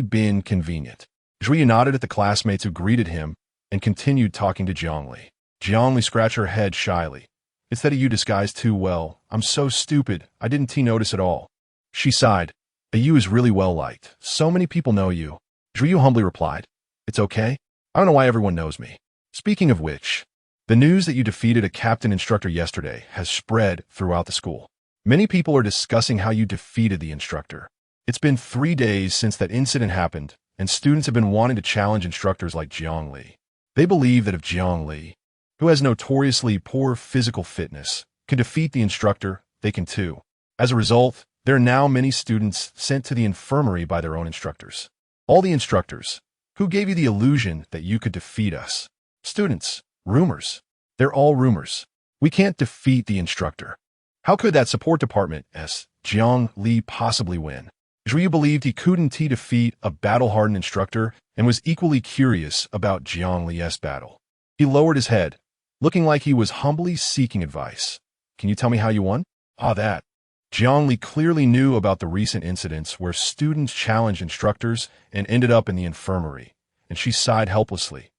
Speaker 1: been convenient. Zhuyu nodded at the classmates who greeted him and continued talking to Jiangli. Jiangli scratched her head shyly, It's that you disguised too well. I'm so stupid. I didn't notice at all. She sighed. You is really well liked. So many people know you. Zhuyu humbly replied. It's okay. I don't know why everyone knows me. Speaking of which, the news that you defeated a captain instructor yesterday has spread throughout the school. Many people are discussing how you defeated the instructor. It's been 3 days since that incident happened, and students have been wanting to challenge instructors like Jiang Li. They believe that if Jiang Li, who has notoriously poor physical fitness, can defeat the instructor, they can too. As a result, there are now many students sent to the infirmary by their own instructors. All the instructors, who gave you the illusion that you could defeat us. Students, rumors. They're all rumors. We can't defeat the instructor. How could that support department's Jiang Li possibly win? Zhuyu believed he couldn't defeat a battle-hardened instructor and was equally curious about Jiang Li's battle. He lowered his head, looking like he was humbly seeking advice. Can you tell me how you won? That. Jiang Li clearly knew about the recent incidents where students challenged instructors and ended up in the infirmary, and she sighed helplessly.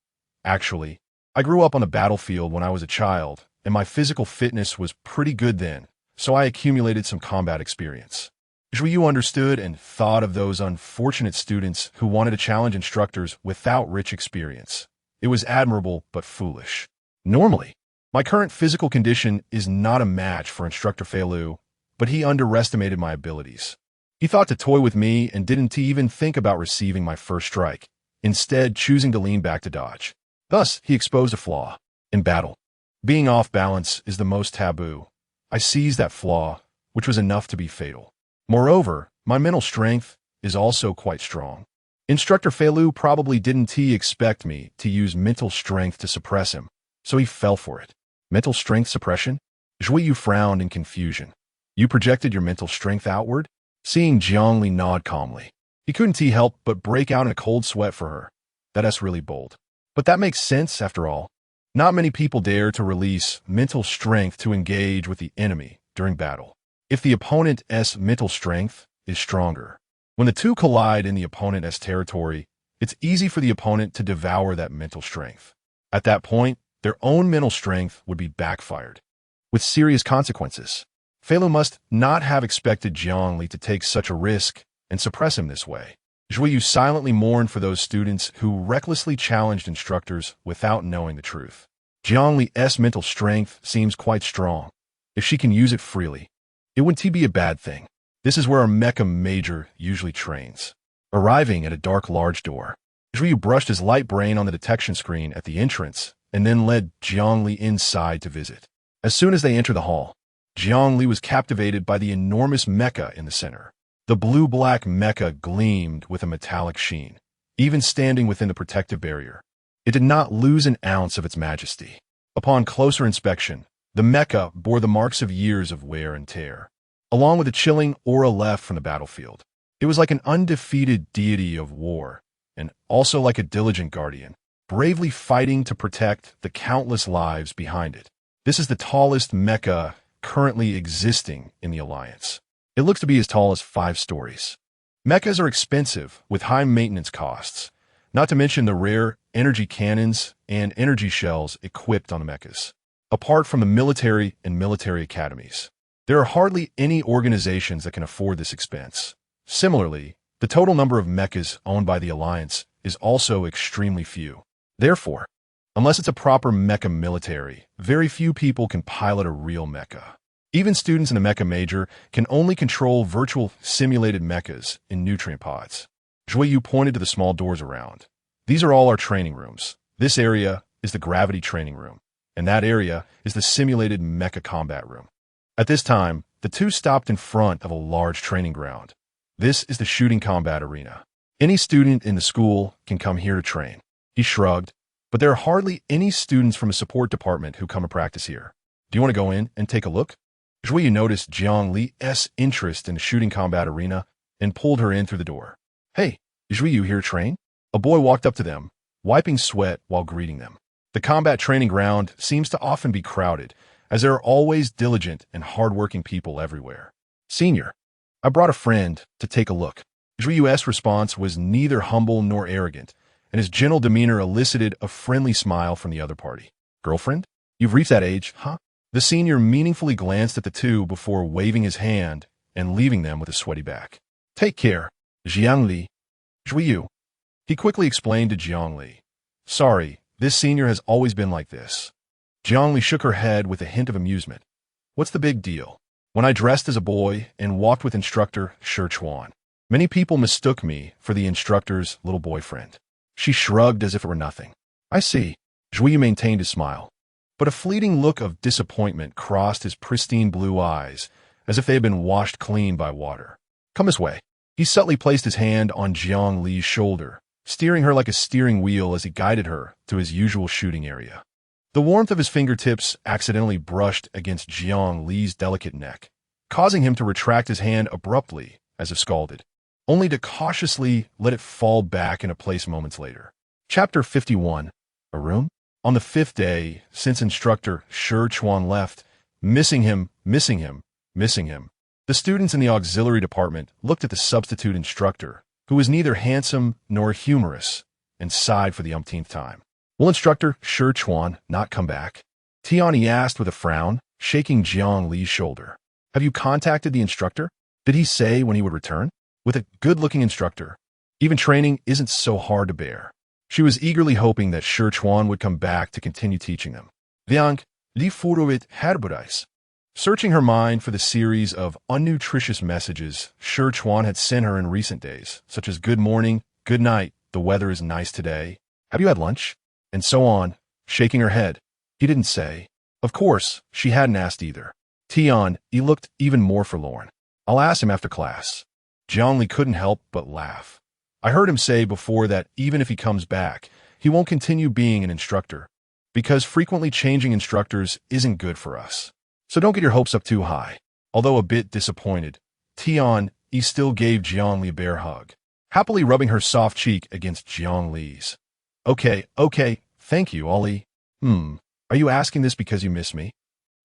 Speaker 1: Actually, I grew up on the battlefield when I was a child, and my physical fitness was pretty good then, so I accumulated some combat experience. Zhuyu understood and thought of those unfortunate students who wanted to challenge instructors without rich experience. It was admirable but foolish. Normally, my current physical condition is not a match for Instructor Fei Lu, but he underestimated my abilities. He thought to toy with me and didn't even think about receiving my first strike, instead choosing to lean back to dodge. Thus, he exposed a flaw. In battle, being off balance is the most taboo. I seized that flaw, which was enough to be fatal. Moreover, my mental strength is also quite strong. Instructor Fei Lu probably didn't expect me to use mental strength to suppress him, so he fell for it. Mental strength suppression? Zhuyu frowned in confusion. You projected your mental strength outward? Seeing Jiang Li nod calmly, he couldn't help but break out in a cold sweat for her. That's really bold. But that makes sense after all. Not many people dare to release mental strength to engage with the enemy during battle. If the opponent's mental strength is stronger, when the two collide in the opponent's territory, it's easy for the opponent to devour that mental strength. At that point, their own mental strength would be backfired, with serious consequences. Fei Lu must not have expected Jiang Li to take such a risk and suppress him this way. Zhuyu silently mourned for those students who recklessly challenged instructors without knowing the truth. Jiang Li's mental strength seems quite strong. If she can use it freely, it wouldn't be a bad thing. This is where our mecha major usually trains. Arriving at a dark large door, Zhuyu brushed his light brain on the detection screen at the entrance and then led Jiang Li inside to visit. As soon as they entered the hall, Jiang Li was captivated by the enormous mecha in the center. The blue-black mecha gleamed with a metallic sheen, even standing within the protective barrier. It did not lose an ounce of its majesty. Upon closer inspection, the mecha bore the marks of years of wear and tear, along with a chilling aura left from the battlefield. It was like an undefeated deity of war, and also like a diligent guardian, bravely fighting to protect the countless lives behind it. This is the tallest mecha currently existing in the Alliance. It looks to be as tall as 5 stories. Mechas are expensive, with high maintenance costs, not to mention the rare energy cannons and energy shells equipped on the mechas. Apart from the military and military academies, there are hardly any organizations that can afford this expense. Similarly, the total number of mechas owned by the Alliance is also extremely few. Therefore, unless it's a proper mecha military, very few people can pilot a real mecha. Even students in the mecha major can only control virtual simulated mechas in nutrient pods. Zhuyu pointed to the small doors around. These are all our training rooms. This area is the gravity training room, and that area is the simulated mecha combat room. At this time, the two stopped in front of a large training ground. This is the shooting combat arena. Any student in the school can come here to train. He shrugged, but there are hardly any students from a support department who come to practice here. Do you want to go in and take a look? Zhuyu noticed Jiang Li's interest in the shooting combat arena and pulled her in through the door. Hey, is Zhuyu here to train? A boy walked up to them, wiping sweat while greeting them. The combat training ground seems to often be crowded, as there are always diligent and hardworking people everywhere. Senior, I brought a friend to take a look. Zhuyu's response was neither humble nor arrogant, and his gentle demeanor elicited a friendly smile from the other party. Girlfriend? You've reached that age, huh? The senior meaningfully glanced at the two before waving his hand and leaving them with a sweaty back. Take care, Jiangli. Zhuiyu. He quickly explained to Jiangli. Sorry, this senior has always been like this. Jiangli shook her head with a hint of amusement. What's the big deal? When I dressed as a boy and walked with instructor Shi Chuan, many people mistook me for the instructor's little boyfriend. She shrugged as if it were nothing. I see. Zhuiyu maintained his smile. But a fleeting look of disappointment crossed his pristine blue eyes, as if they had been washed clean by water. Come this way. He subtly placed his hand on Jiang Li's shoulder, steering her like a steering wheel as he guided her to his usual shooting area. The warmth of his fingertips accidentally brushed against Jiang Li's delicate neck, causing him to retract his hand abruptly, as if scalded, only to cautiously let it fall back into place moments later. Chapter 51. A room? On the 5th day, since instructor Shi Chuan left, missing him, the students in the auxiliary department looked at the substitute instructor, who was neither handsome nor humorous, and sighed for the umpteenth time. Will instructor Shi Chuan not come back? Tiani asked with a frown, shaking Jiang Li's shoulder. Have you contacted the instructor? Did he say when he would return? With a good-looking instructor, even training isn't so hard to bear. She was eagerly hoping that Shi Chuan would come back to continue teaching them. Liang, li furuit herbereis. Searching her mind for the series of unnutritious messages Shi Chuan had sent her in recent days, such as good morning, good night, the weather is nice today, have you had lunch? And so on, shaking her head. He didn't say. Of course, she hadn't asked either. Tian, he looked even more forlorn. I'll ask him after class. Jiangli couldn't help but laugh. I heard him say before that even if he comes back, he won't continue being an instructor, because frequently changing instructors isn't good for us. So don't get your hopes up too high. Although a bit disappointed, Tian, he still gave Jiangli a bear hug, happily rubbing her soft cheek against Jiangli's. Okay, thank you, Ollie. Are you asking this because you miss me?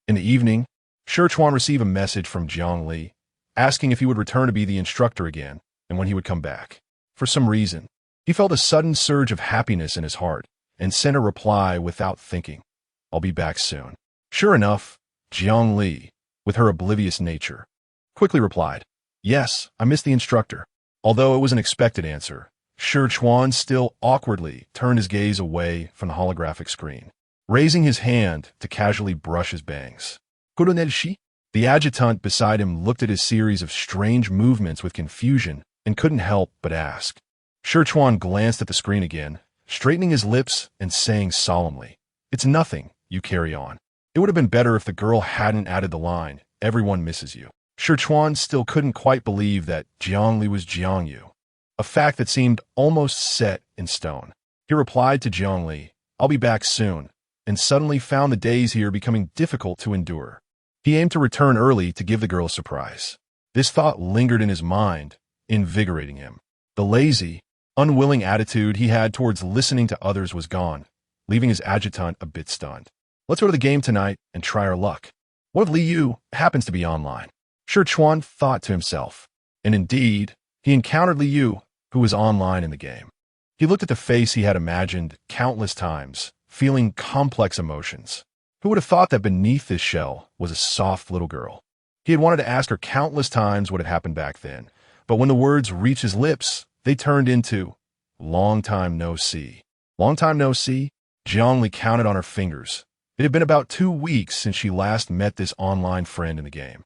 Speaker 1: In the evening, Shi Chuan received a message from Jiangli, asking if he would return to be the instructor again, and when he would come back. For some reason, he felt a sudden surge of happiness in his heart, and sent a reply without thinking. I'll be back soon. Sure enough, Jiangli, with her oblivious nature, quickly replied, Yes, I miss the instructor. Although it was an expected answer, Shi Chuan still awkwardly turned his gaze away from the holographic screen, raising his hand to casually brush his bangs. Colonel Shi? The adjutant beside him looked at his series of strange movements with confusion and couldn't help but ask. Shi Chuan glanced at the screen again, straightening his lips and saying solemnly, It's nothing, you carry on. It would have been better if the girl hadn't added the line, Everyone misses you. Shi Chuan still couldn't quite believe that Jiangli was Jiangyu, a fact that seemed almost set in stone. He replied to Jiangli, I'll be back soon, and suddenly found the days here becoming difficult to endure. He aimed to return early to give the girl a surprise. This thought lingered in his mind, invigorating him. The lazy, unwilling attitude he had towards listening to others was gone, leaving his adjutant a bit stunned. Let's go to the game tonight and try our luck. What if Li Yu happens to be online? Shi Chuan thought to himself. And indeed, he encountered Li Yu, who was online in the game. He looked at the face he had imagined countless times, feeling complex emotions. Who would have thought that beneath this shell was a soft little girl? He had wanted to ask her countless times what had happened back then, but when the words reached his lips, they turned into, long time no see. Long time no see? Jiangli counted on her fingers. It had been about 2 weeks since she last met this online friend in the game.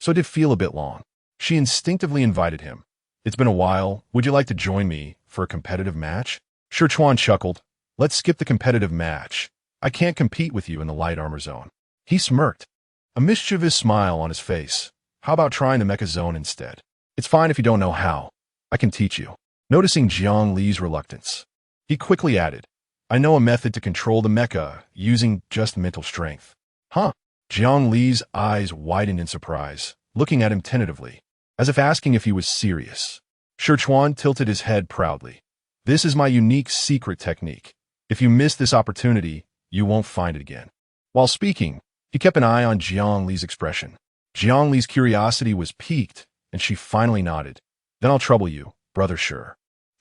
Speaker 1: So it did feel a bit long. She instinctively invited him. It's been a while. Would you like to join me for a competitive match? Shi Chuan chuckled. Let's skip the competitive match. I can't compete with you in the light armor zone. He smirked, a mischievous smile on his face. How about trying the mecha zone instead? It's fine if you don't know how. I can teach you. Noticing Jiang Li's reluctance, he quickly added, I know a method to control the mecha using just mental strength. Huh? Jiang Li's eyes widened in surprise, looking at him tentatively, as if asking if he was serious. Shi Chuan tilted his head proudly. This is my unique secret technique. If you miss this opportunity, you won't find it again. While speaking, he kept an eye on Jiang Li's expression. Jiang Li's curiosity was piqued, and she finally nodded. Then I'll trouble you, brother Shi.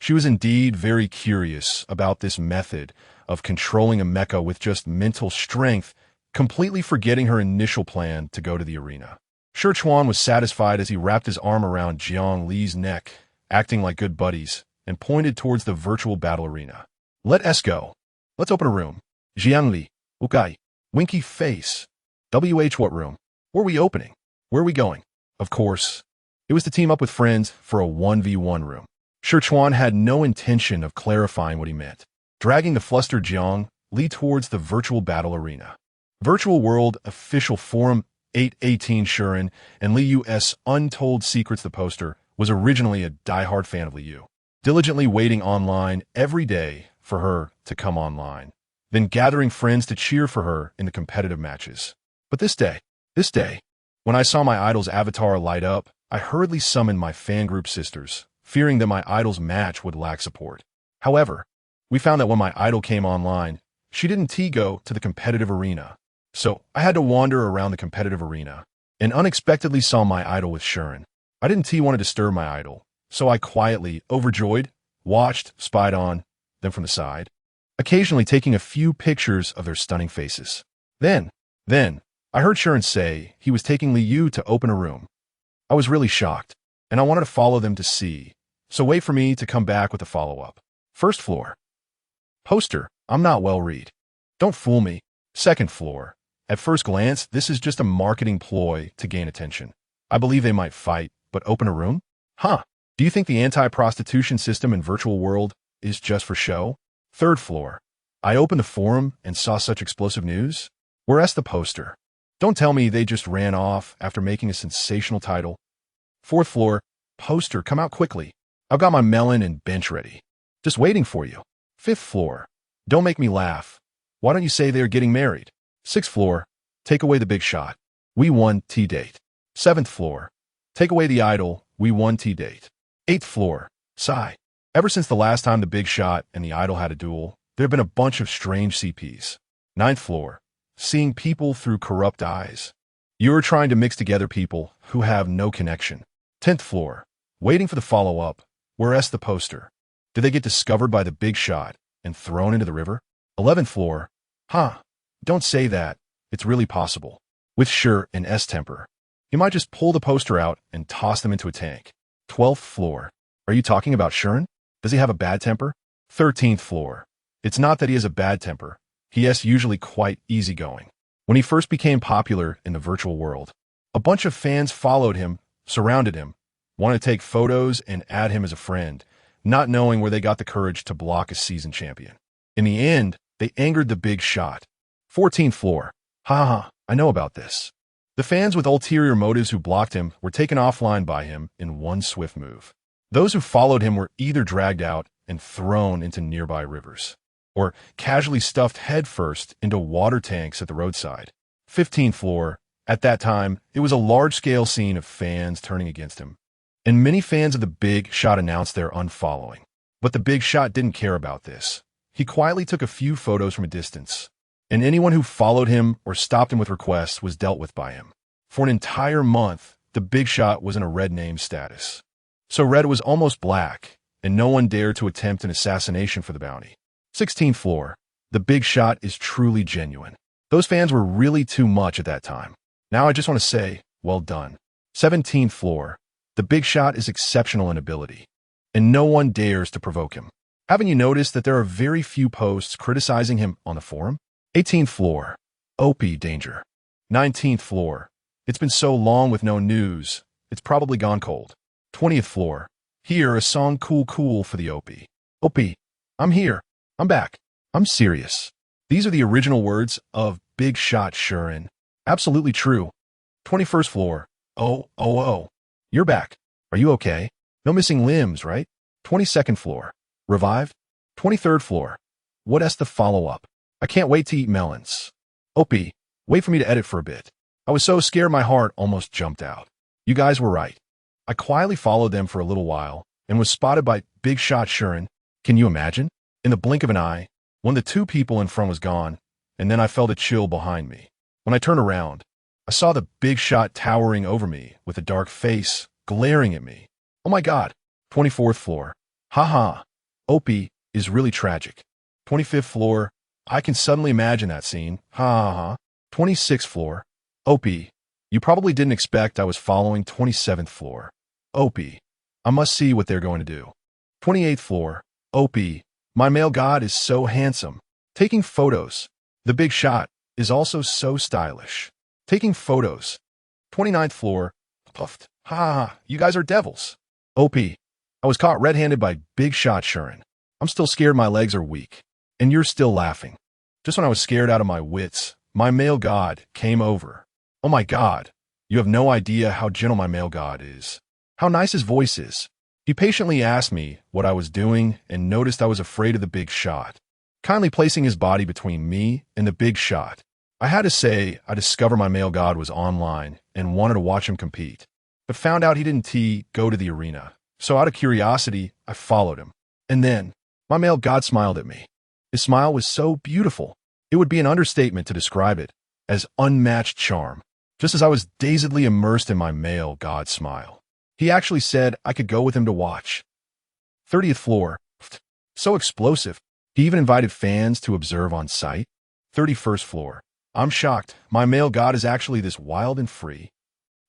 Speaker 1: She was indeed very curious about this method of controlling a mecha with just mental strength completely forgetting her initial plan to go to the arena. Shi Chuan was satisfied as he wrapped his arm around Jiang Li's neck, acting like good buddies, and pointed towards the virtual battle arena. Let's go. Let's open a room. Jiang Li, okay. Winky face. What room? Where are we opening? Where are we going? Of course. It was to team up with friends for a 1v1 room. Shi Chuan had no intention of clarifying what he meant, dragging the flustered Jiang Li towards the virtual battle arena. Virtual World Official Forum 818 Shimmering and Liu's Untold Secrets. The poster was originally a diehard fan of Liu, diligently waiting online every day for her to come online, then gathering friends to cheer for her in the competitive matches. But this day, when I saw my idol's avatar light up, I hurriedly summoned my fan group sisters, fearing that my idol's match would lack support. However, we found that when my idol came online, she didn't go to the competitive arena. So I had to wander around the competitive arena and unexpectedly saw my idol with Shimmering. I didn't want to disturb my idol, so I quietly, overjoyed, watched, spied on them from the side, occasionally taking a few pictures of their stunning faces. Then, I heard Shimmering say he was taking Liu to open a room. I was really shocked, and I wanted to follow them to see, so wait for me to come back with a follow-up. First floor. Poster, I'm not well read. Don't fool me. Second floor. At first glance, this is just a marketing ploy to gain attention. I believe they might fight, but open a room? Huh. Do you think the anti-prostitution system in virtual world is just for show? Third floor. I opened the forum and saw such explosive news. Where's the poster? Don't tell me they just ran off after making a sensational title. Fourth floor. Poster, come out quickly. I've got my melon and bench ready. Just waiting for you. Fifth floor. Don't make me laugh. Why don't you say they're getting married? Sixth floor. Take away the big shot. We won T-date. Seventh floor. Take away the idol. We won T-date. Eighth floor. Sigh. Ever since the last time the big shot and the idol had a duel, there have been a bunch of strange CPs. Ninth floor. Seeing people through corrupt eyes. You're trying to mix together people who have no connection. 10th floor. Waiting for the follow-up. Where's the poster? Did they get discovered by the big shot and thrown into the river? 11th floor. Huh. Don't say that. It's really possible. With Shirt and S temper. You might just pull the poster out and toss them into a tank. 12th floor. Are you talking about Shirin? Does he have a bad temper? 13th floor. It's not that he has a bad temper. He is usually quite easygoing. When he first became popular in the virtual world, a bunch of fans followed him, surrounded him, wanted to take photos and add him as a friend, not knowing where they got the courage to block a seasoned champion. In the end, they angered the big shot. 14th floor. Ha, I know about this. The fans with ulterior motives who blocked him were taken offline by him in one swift move. Those who followed him were either dragged out and thrown into nearby rivers, or casually stuffed headfirst into water tanks at the roadside. 15th floor. At that time, it was a large-scale scene of fans turning against him, and many fans of the big shot announced their unfollowing. But the big shot didn't care about this. He quietly took a few photos from a distance, and anyone who followed him or stopped him with requests was dealt with by him. For an entire month, the big shot was in a red name status. So red was almost black, and no one dared to attempt an assassination for the bounty. 16th floor. The big shot is truly genuine. Those fans were really too much at that time. Now I just want to say, well done. 17th floor. The big shot is exceptional in ability, and no one dares to provoke him. Haven't you noticed that there are very few posts criticizing him on the forum? 18th floor. OP danger. 19th floor. It's been so long with no news, it's probably gone cold. 20th floor. Here, a song cool for the OP. OP, I'm here. I'm back. I'm serious. These are the original words of Big Shot Shirin. Absolutely true. 21st floor. Oh. You're back. Are you okay? No missing limbs, right? 22nd floor. Revived? 23rd floor. What's the follow-up? I can't wait to eat melons. OP, wait for me to edit for a bit. I was so scared my heart almost jumped out. You guys were right. I quietly followed them for a little while and was spotted by Big Shot Shirin. Can you imagine? In the blink of an eye, one of the two people in front was gone, and then I felt a chill behind me. When I turned around, I saw the big shot towering over me with a dark face glaring at me. Oh my God. 24th floor. Haha. OP is really tragic. 25th floor. I can suddenly imagine that scene. Ha. 26th floor. OP. You probably didn't expect I was following 27th floor. OP. I must see what they're going to do. 28th floor. OP. My male god is so handsome. Taking photos. The big shot is also so stylish. Taking photos. 29th floor. Puffed. Ha ha, you guys are devils. OP. I was caught red-handed by big shot Shuren. I'm still scared my legs are weak. And you're still laughing. Just when I was scared out of my wits, my male god came over. Oh my god. You have no idea how gentle my male god is. How nice his voice is. He patiently asked me what I was doing and noticed I was afraid of the big shot. Kindly placing his body between me and the big shot. I had to say I discovered my male god was online and wanted to watch him compete, but found out he didn't go to the arena. So out of curiosity, I followed him. And then, my male god smiled at me. His smile was so beautiful. It would be an understatement to describe it as unmatched charm. Just as I was dazedly immersed in my male god smile, he actually said I could go with him to watch. 30th floor. So explosive. He even invited fans to observe on site. 31st floor. I'm shocked. My male god is actually this wild and free.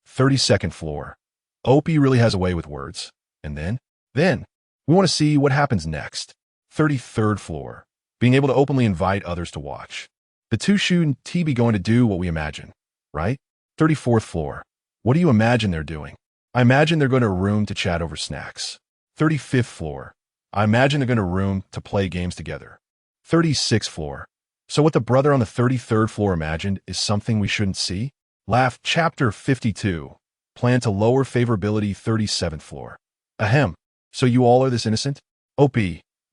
Speaker 1: 32nd floor. OP really has a way with words. And then, we want to see what happens next. 33rd floor. Being able to openly invite others to watch. The two shouldn't be going to do what we imagine, right? 34th floor. What do you imagine they're doing? I imagine they're going to a room to chat over snacks. 35th floor. I imagine they're going to a room to play games together. 36th floor. So what the brother on the 33rd floor imagined is something we shouldn't see? Laugh. Chapter 52. Plan to lower favorability. 37th floor. Ahem. So you all are this innocent? OP.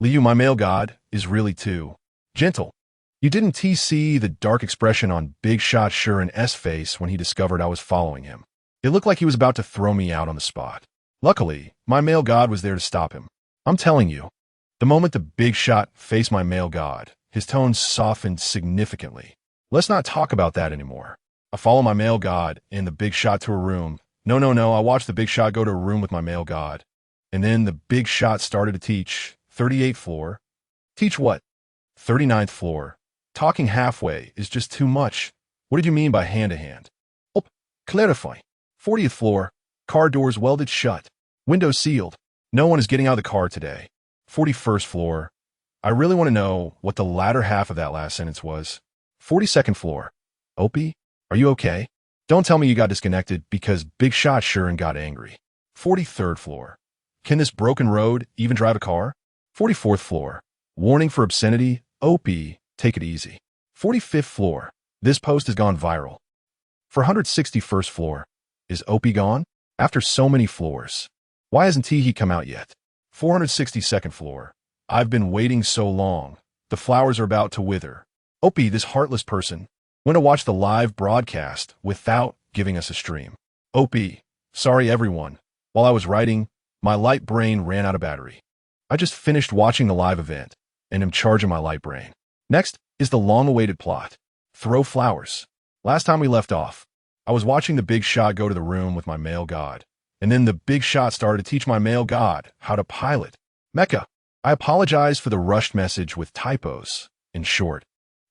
Speaker 1: Liu, my male god, is really too gentle. You didn't see the dark expression on Big Shot Shuren's face when he discovered I was following him. It looked like he was about to throw me out on the spot. Luckily, my male god was there to stop him. I'm telling you, the moment the big shot faced my male god, his tone softened significantly. Let's not talk about that anymore. I follow my male god and the big shot to a room. No, I watched the big shot go to a room with my male god. And then the big shot started to teach. 38th floor. Teach what? 39th floor. Talking halfway is just too much. What did you mean by hand-to-hand? Oh, clarify. 40th floor. Car doors welded shut. Windows sealed. No one is getting out of the car today. 41st floor. I really want to know what the latter half of that last sentence was. 42nd floor. Opie, are you okay? Don't tell me you got disconnected because Big Shot Shuren got angry. 43rd floor. Can this broken road even drive a car? 44th floor. Warning for obscenity. OP, take it easy. 45th floor. This post has gone viral. 461st floor. Is OP gone? After so many floors. Why hasn't he come out yet? 462nd floor. I've been waiting so long. The flowers are about to wither. OP, this heartless person, went to watch the live broadcast without giving us a stream. OP, sorry everyone. While I was writing, my light brain ran out of battery. I just finished watching the live event and am charging my light brain. Next is the long-awaited plot. Throw flowers. Last time we left off, I was watching the big shot go to the room with my male god, and then the big shot started to teach my male god how to pilot. Mecha. I apologize for the rushed message with typos. In short,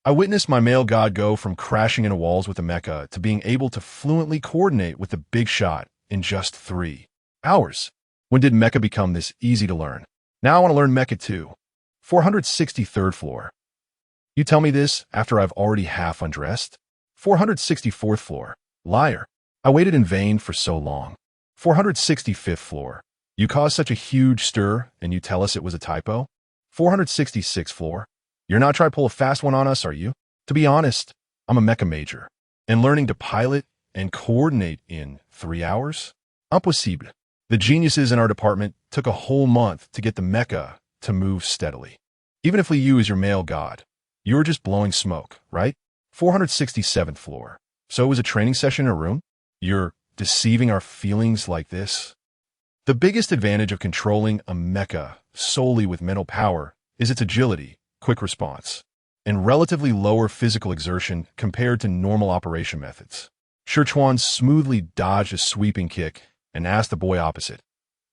Speaker 1: I witnessed my male god go from crashing into walls with the mecha to being able to fluently coordinate with the big shot in just 3 hours. When did mecha become this easy to learn? Now I want to learn mecha too. 463rd floor. You tell me this after I've already half undressed? 464th floor. Liar. I waited in vain for so long. 465th floor. You caused such a huge stir and you tell us it was a typo? 466th floor. You're not trying to pull a fast one on us, are you? To be honest, I'm a mecha major, and learning to pilot and coordinate in 3 hours? Impossible. The geniuses in our department took a whole month to get the mecha to move steadily. Even if we use your male god, you were just blowing smoke, right? 467th floor. So it was a training session in a room? You're deceiving our feelings like this? The biggest advantage of controlling a mecha solely with mental power is its agility, quick response, and relatively lower physical exertion compared to normal operation methods. Shuchuan smoothly dodged a sweeping kick and asked the boy opposite,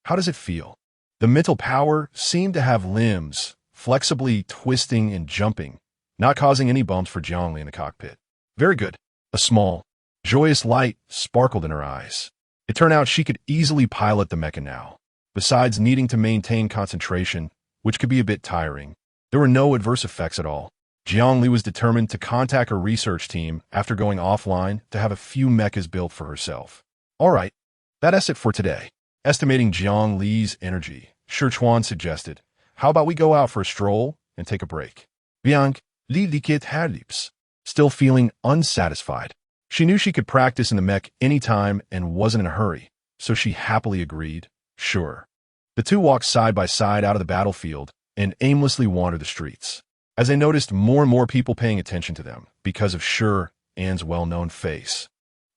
Speaker 1: "How does it feel?" The mental power seemed to have limbs, flexibly twisting and jumping, not causing any bumps for Jiangli in the cockpit. Very good. A small, joyous light sparkled in her eyes. It turned out she could easily pilot the mecha now. Besides needing to maintain concentration, which could be a bit tiring, there were no adverse effects at all. Jiangli was determined to contact her research team after going offline to have a few mechas built for herself. Alright, that's it for today. Estimating Jiang Li's energy, Sichuan suggested, how about we go out for a stroll and take a break? Jiang Li likit her lips. Still feeling unsatisfied. She knew she could practice in the mech anytime and wasn't in a hurry, so she happily agreed, sure. The two walked side by side out of the battlefield and aimlessly wandered the streets. As they noticed more and more people paying attention to them because of Sure Anne's well-known face,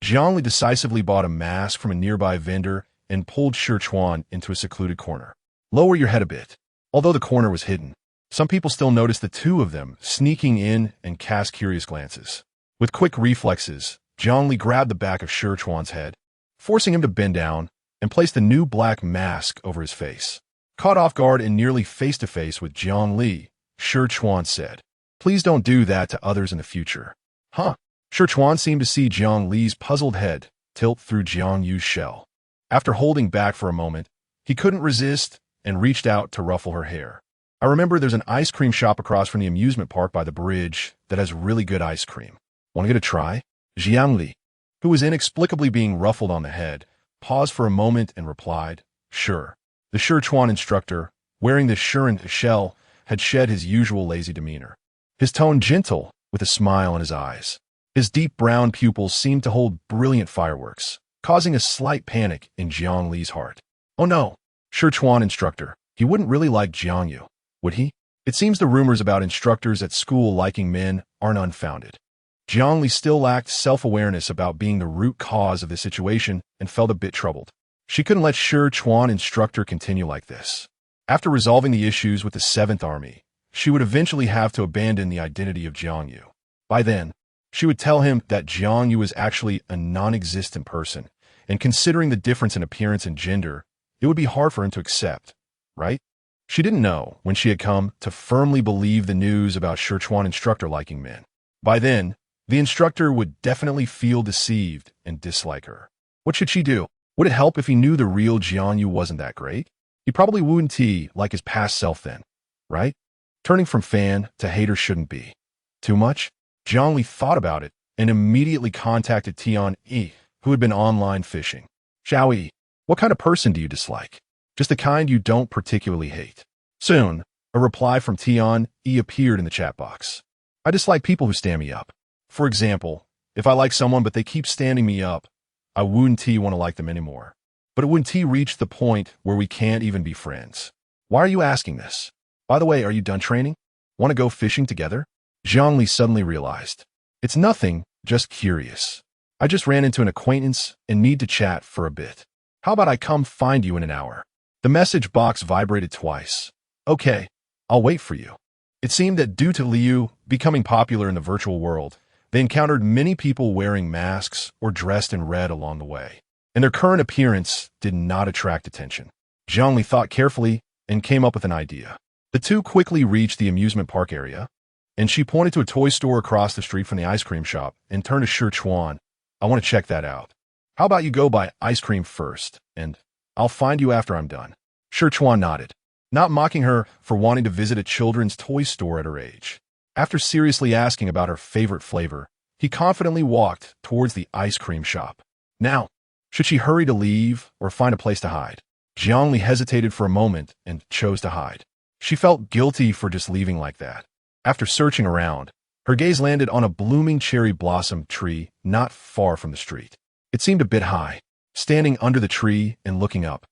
Speaker 1: Jiangli decisively bought a mask from a nearby vendor and pulled Sichuan into a secluded corner. Lower your head a bit. Although the corner was hidden, some people still noticed the two of them sneaking in and cast curious glances. With quick reflexes, Jiangli grabbed the back of Sichuan's head, forcing him to bend down, and placed a new black mask over his face. Caught off guard and nearly face-to-face with Jiang Li, Sichuan said, "Please don't do that to others in the future." Huh? Sichuan seemed to see Jiang Li's puzzled head tilt through Jiang Yu's shell. After holding back for a moment, he couldn't resist and reached out to ruffle her hair. "I remember there's an ice cream shop across from the amusement park by the bridge that has really good ice cream. Want to get a try?" Jiang Li, who was inexplicably being ruffled on the head, paused for a moment and replied, "Sure." The Sichuan instructor, wearing the Shuren shell, had shed his usual lazy demeanor. His tone gentle, with a smile in his eyes. His deep brown pupils seemed to hold brilliant fireworks, causing a slight panic in Jiang Li's heart. Oh no, Sichuan instructor, he wouldn't really like Jiang Yu, would he? It seems the rumors about instructors at school liking men aren't unfounded. Jiang Li still lacked self-awareness about being the root cause of the situation and felt a bit troubled. She couldn't let Sichuan instructor continue like this. After resolving the issues with the 7th Army, she would eventually have to abandon the identity of Jiang Yu. By then, she would tell him that Jiang Yu was actually a non-existent person, and considering the difference in appearance and gender, it would be hard for him to accept, right? She didn't know when she had come to firmly believe the news about Sichuan instructor liking men. By then, the instructor would definitely feel deceived and dislike her. What should she do? Would it help if he knew the real Jiang Yu wasn't that great? He probably wouldn't like his past self then, right? Turning from fan to hater shouldn't be. Too much? Jiang Li thought about it and immediately contacted Tian Yi, who had been online fishing. "Xiao Yi, what kind of person do you dislike? Just the kind you don't particularly hate." Soon, a reply from Tian Yi appeared in the chat box. "I dislike people who stand me up. For example, if I like someone but they keep standing me up, I wouldn't want to like them anymore. But it wouldn't reach the point where we can't even be friends. Why are you asking this? By the way, are you done training? Want to go fishing together?" Jiang Li suddenly realized. "It's nothing, just curious. I just ran into an acquaintance and need to chat for a bit. How about I come find you in an hour?" The message box vibrated twice. "Okay, I'll wait for you." It seemed that due to Liu becoming popular in the virtual world, they encountered many people wearing masks or dressed in red along the way, and their current appearance did not attract attention. Jiang Li thought carefully and came up with an idea. The two quickly reached the amusement park area, and she pointed to a toy store across the street from the ice cream shop and turned to Sichuan. "I want to check that out. How about you go buy ice cream first, and I'll find you after I'm done." Sichuan nodded, not mocking her for wanting to visit a children's toy store at her age. After seriously asking about her favorite flavor, he confidently walked towards the ice cream shop. Now, should she hurry to leave or find a place to hide? Jiang Li hesitated for a moment and chose to hide. She felt guilty for just leaving like that. After searching around, her gaze landed on a blooming cherry blossom tree not far from the street. It seemed a bit high. Standing under the tree and looking up,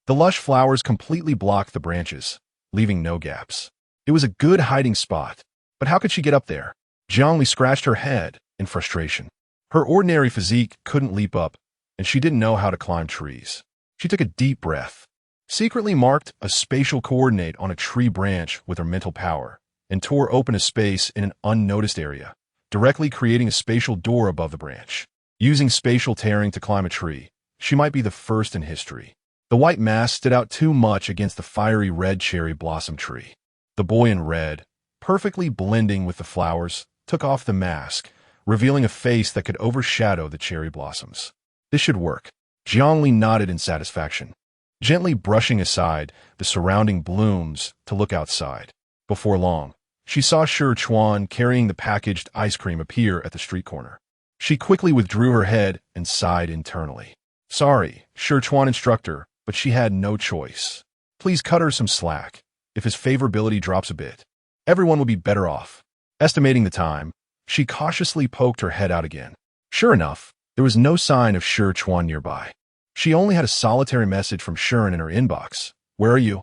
Speaker 1: the lush flowers completely blocked the branches, leaving no gaps. It was a good hiding spot, but how could she get up there? Jiang Li scratched her head in frustration. Her ordinary physique couldn't leap up, and she didn't know how to climb trees. She took a deep breath, secretly marked a spatial coordinate on a tree branch with her mental power, and tore open a space in an unnoticed area, directly creating a spatial door above the branch. Using spatial tearing to climb a tree, she might be the first in history. The white mass stood out too much against the fiery red cherry blossom tree. The boy in red, perfectly blending with the flowers, took off the mask, revealing a face that could overshadow the cherry blossoms. This should work. Jiangli nodded in satisfaction, gently brushing aside the surrounding blooms to look outside. Before long, she saw Shi Chuan carrying the packaged ice cream appear at the street corner. She quickly withdrew her head and sighed internally. Sorry, Shi Chuan instructor, but she had no choice. Please cut her some slack. If his favorability drops a bit, everyone will be better off. Estimating the time, she cautiously poked her head out again. Sure enough, there was no sign of Shi Chuan nearby. She only had a solitary message from Shirin in her inbox. Where are you?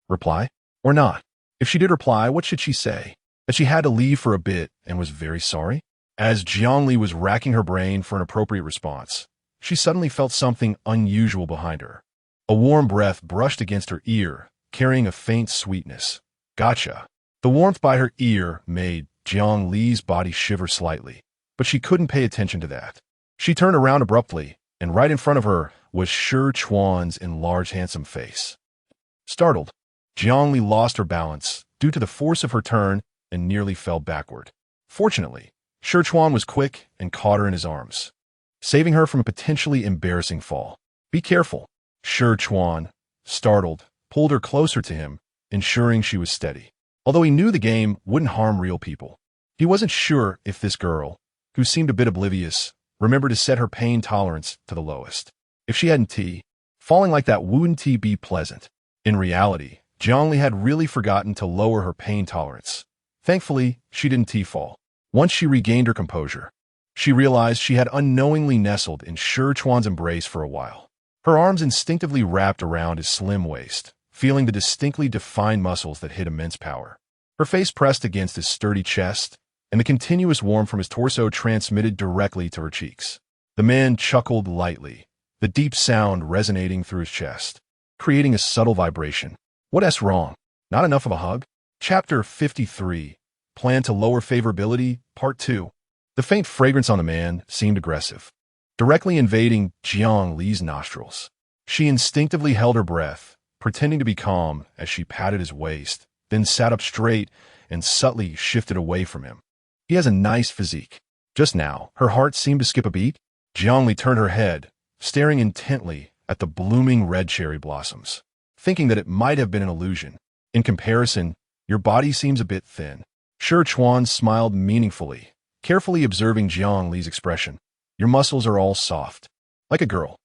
Speaker 1: Reply? Or not? If she did reply, what should she say? That she had to leave for a bit and was very sorry? As Jiangli was racking her brain for an appropriate response, she suddenly felt something unusual behind her. A warm breath brushed against her ear, carrying a faint sweetness. Gotcha. The warmth by her ear made Jiangli's body shiver slightly, but she couldn't pay attention to that. She turned around abruptly, and right in front of her was Shi Chuan's enlarged handsome face. Startled, Jiangli lost her balance due to the force of her turn and nearly fell backward. Fortunately, Shi Chuan was quick and caught her in his arms, saving her from a potentially embarrassing fall. Be careful. Shi Chuan, startled, pulled her closer to him, ensuring she was steady. Although he knew the game wouldn't harm real people, he wasn't sure if this girl, who seemed a bit oblivious, remembered to set her pain tolerance to the lowest. If she hadn't falling like that wouldn't be pleasant. In reality, Jiangli had really forgotten to lower her pain tolerance. Thankfully, she didn't fall. Once she regained her composure, she realized she had unknowingly nestled in Shi Chuan's embrace for a while. Her arms instinctively wrapped around his slim waist, feeling the distinctly defined muscles that hid immense power. Her face pressed against his sturdy chest, and the continuous warmth from his torso transmitted directly to her cheeks. The man chuckled lightly, the deep sound resonating through his chest, creating a subtle vibration. What's wrong? Not enough of a hug? Chapter 53, Plan to Lower Favorability, Part 2. The faint fragrance on the man seemed aggressive, directly invading Jiangli's nostrils. She instinctively held her breath, pretending to be calm as she patted his waist, then sat up straight and subtly shifted away from him. He has a nice physique. Just now, her heart seemed to skip a beat. Jiangli turned her head, staring intently at the blooming red cherry blossoms, thinking that it might have been an illusion. In comparison, your body seems a bit thin. Shi Chuan smiled meaningfully, carefully observing Jiangli's expression. Your muscles are all soft, like a girl.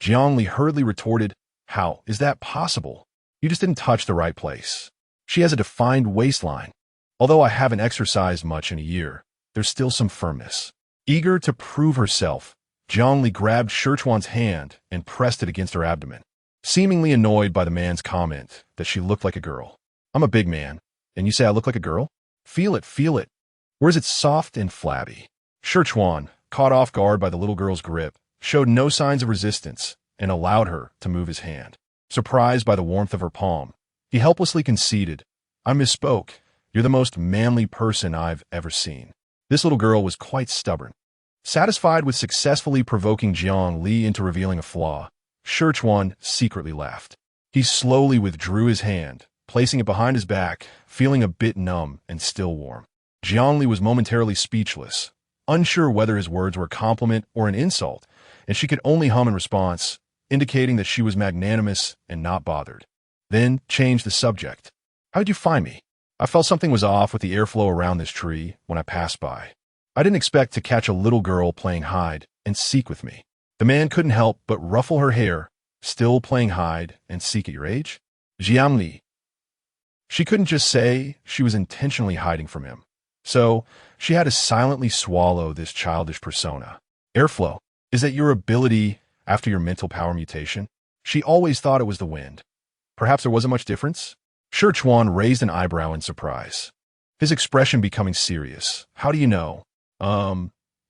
Speaker 1: Jiangli hurriedly retorted, How is that possible? You just didn't touch the right place. She has a defined waistline. Although I haven't exercised much in a year, there's still some firmness. Eager to prove herself, Jiangli grabbed Shi Chuan's hand and pressed it against her abdomen, seemingly annoyed by the man's comment that she looked like a girl. I'm a big man, and you say I look like a girl? Feel it, feel it. Or is it soft and flabby? Shi Chuan, caught off guard by the little girl's grip, showed no signs of resistance and allowed her to move his hand. Surprised by the warmth of her palm, he helplessly conceded, I misspoke. You're the most manly person I've ever seen. This little girl was quite stubborn. Satisfied with successfully provoking Jiangli into revealing a flaw, Shi Chuan secretly laughed. He slowly withdrew his hand, placing it behind his back, feeling a bit numb and still warm. Jiangli was momentarily speechless, unsure whether his words were a compliment or an insult, and she could only hum in response, indicating that she was magnanimous and not bothered. Then changed the subject. How'd you find me? I felt something was off with the airflow around this tree when I passed by. I didn't expect to catch a little girl playing hide and seek with me. The man couldn't help but ruffle her hair, still playing hide and seek at your age? Jiangli. She couldn't just say she was intentionally hiding from him. So she had to silently swallow this childish persona. Airflow, is that your ability after your mental power mutation? She always thought it was the wind. Perhaps there wasn't much difference? Shi Chuan raised an eyebrow in surprise, his expression becoming serious. How do you know?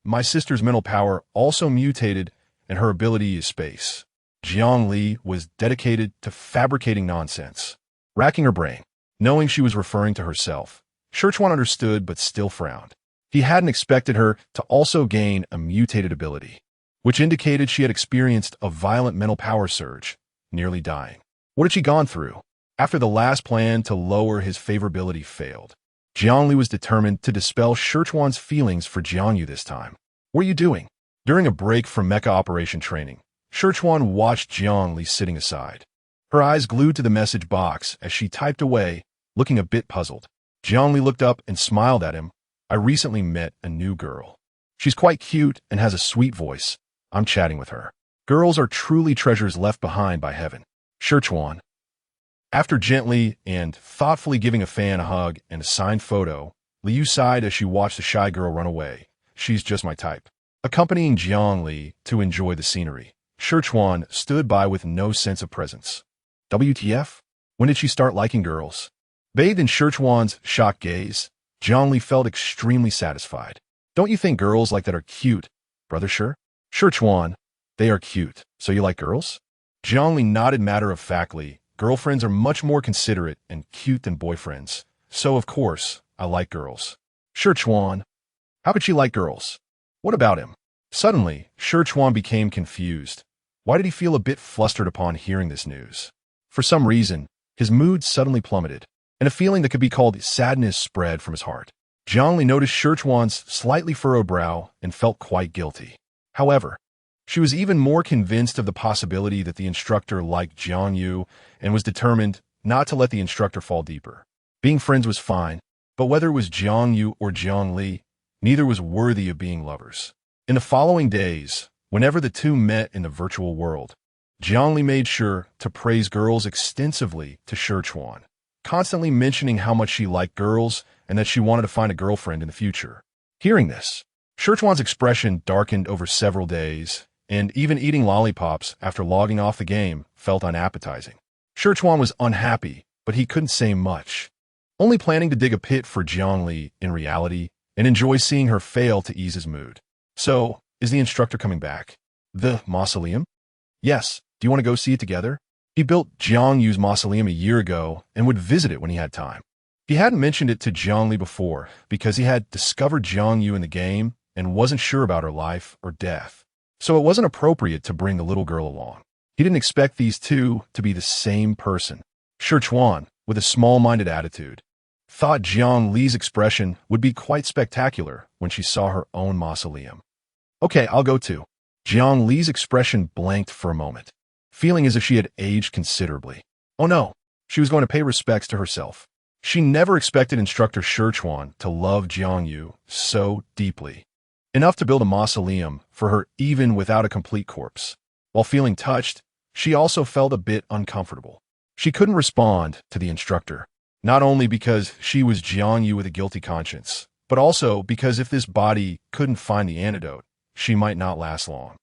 Speaker 1: My sister's mental power also mutated and her ability is space. Jiangli was dedicated to fabricating nonsense, racking her brain, knowing she was referring to herself. Shi Chuan understood but still frowned. He hadn't expected her to also gain a mutated ability, which indicated she had experienced a violent mental power surge, nearly dying. What had she gone through? After the last plan to lower his favorability failed, Jiangli was determined to dispel Shichuan's feelings for Jiangyu this time. What are you doing? During a break from mecha operation training, Shichuan watched Jiangli sitting aside. Her eyes glued to the message box as she typed away, looking a bit puzzled. Jiangli looked up and smiled at him. I recently met a new girl. She's quite cute and has a sweet voice. I'm chatting with her. Girls are truly treasures left behind by heaven. Shichuan. After gently and thoughtfully giving a fan a hug and a signed photo, Liu sighed as she watched the shy girl run away. She's just my type. Accompanying Jiangli to enjoy the scenery, Shichuan stood by with no sense of presence. WTF? When did she start liking girls? Bathed in Shichuan's shocked gaze, Jiangli felt extremely satisfied. Don't you think girls like that are cute, brother Shi? Shichuan, they are cute, so you like girls? Jiangli nodded matter-of-factly. Girlfriends are much more considerate and cute than boyfriends, so of course, I like girls. Shichuan, how could she like girls? What about him? Suddenly, Shichuan became confused. Why did he feel a bit flustered upon hearing this news? For some reason, his mood suddenly plummeted, and a feeling that could be called sadness spread from his heart. Jiangli noticed Shichuan's slightly furrowed brow and felt quite guilty. However, she was even more convinced of the possibility that the instructor liked Jiangyu and was determined not to let the instructor fall deeper. Being friends was fine, but whether it was Jiangyu or Jiangli, neither was worthy of being lovers. In the following days, whenever the two met in the virtual world, Jiangli made sure to praise girls extensively to Shichuan, constantly mentioning how much she liked girls and that she wanted to find a girlfriend in the future. Hearing this, Shichuan's expression darkened over several days, and even eating lollipops after logging off the game felt unappetizing. Shichuan was unhappy, but he couldn't say much, only planning to dig a pit for Jiangli in reality and enjoy seeing her fail to ease his mood. So, is the instructor coming back? The mausoleum? Yes. Do you want to go see it together? He built Jiangyu's mausoleum a year ago and would visit it when he had time. He hadn't mentioned it to Jiangli before because he had discovered Jiangyu in the game and wasn't sure about her life or death. So it wasn't appropriate to bring the little girl along. He didn't expect these two to be the same person. Shichuan, with a small-minded attitude, thought Jiangli's expression would be quite spectacular when she saw her own mausoleum. Okay, I'll go too. Jiangli's expression blanked for a moment, feeling as if she had aged considerably. Oh no, she was going to pay respects to herself. She never expected instructor Shichuan to love Jiangyu so deeply, enough to build a mausoleum for her even without a complete corpse. While feeling touched, she also felt a bit uncomfortable. She couldn't respond to the instructor, not only because she was Jiangyu with a guilty conscience, but also because if this body couldn't find the antidote, she might not last long.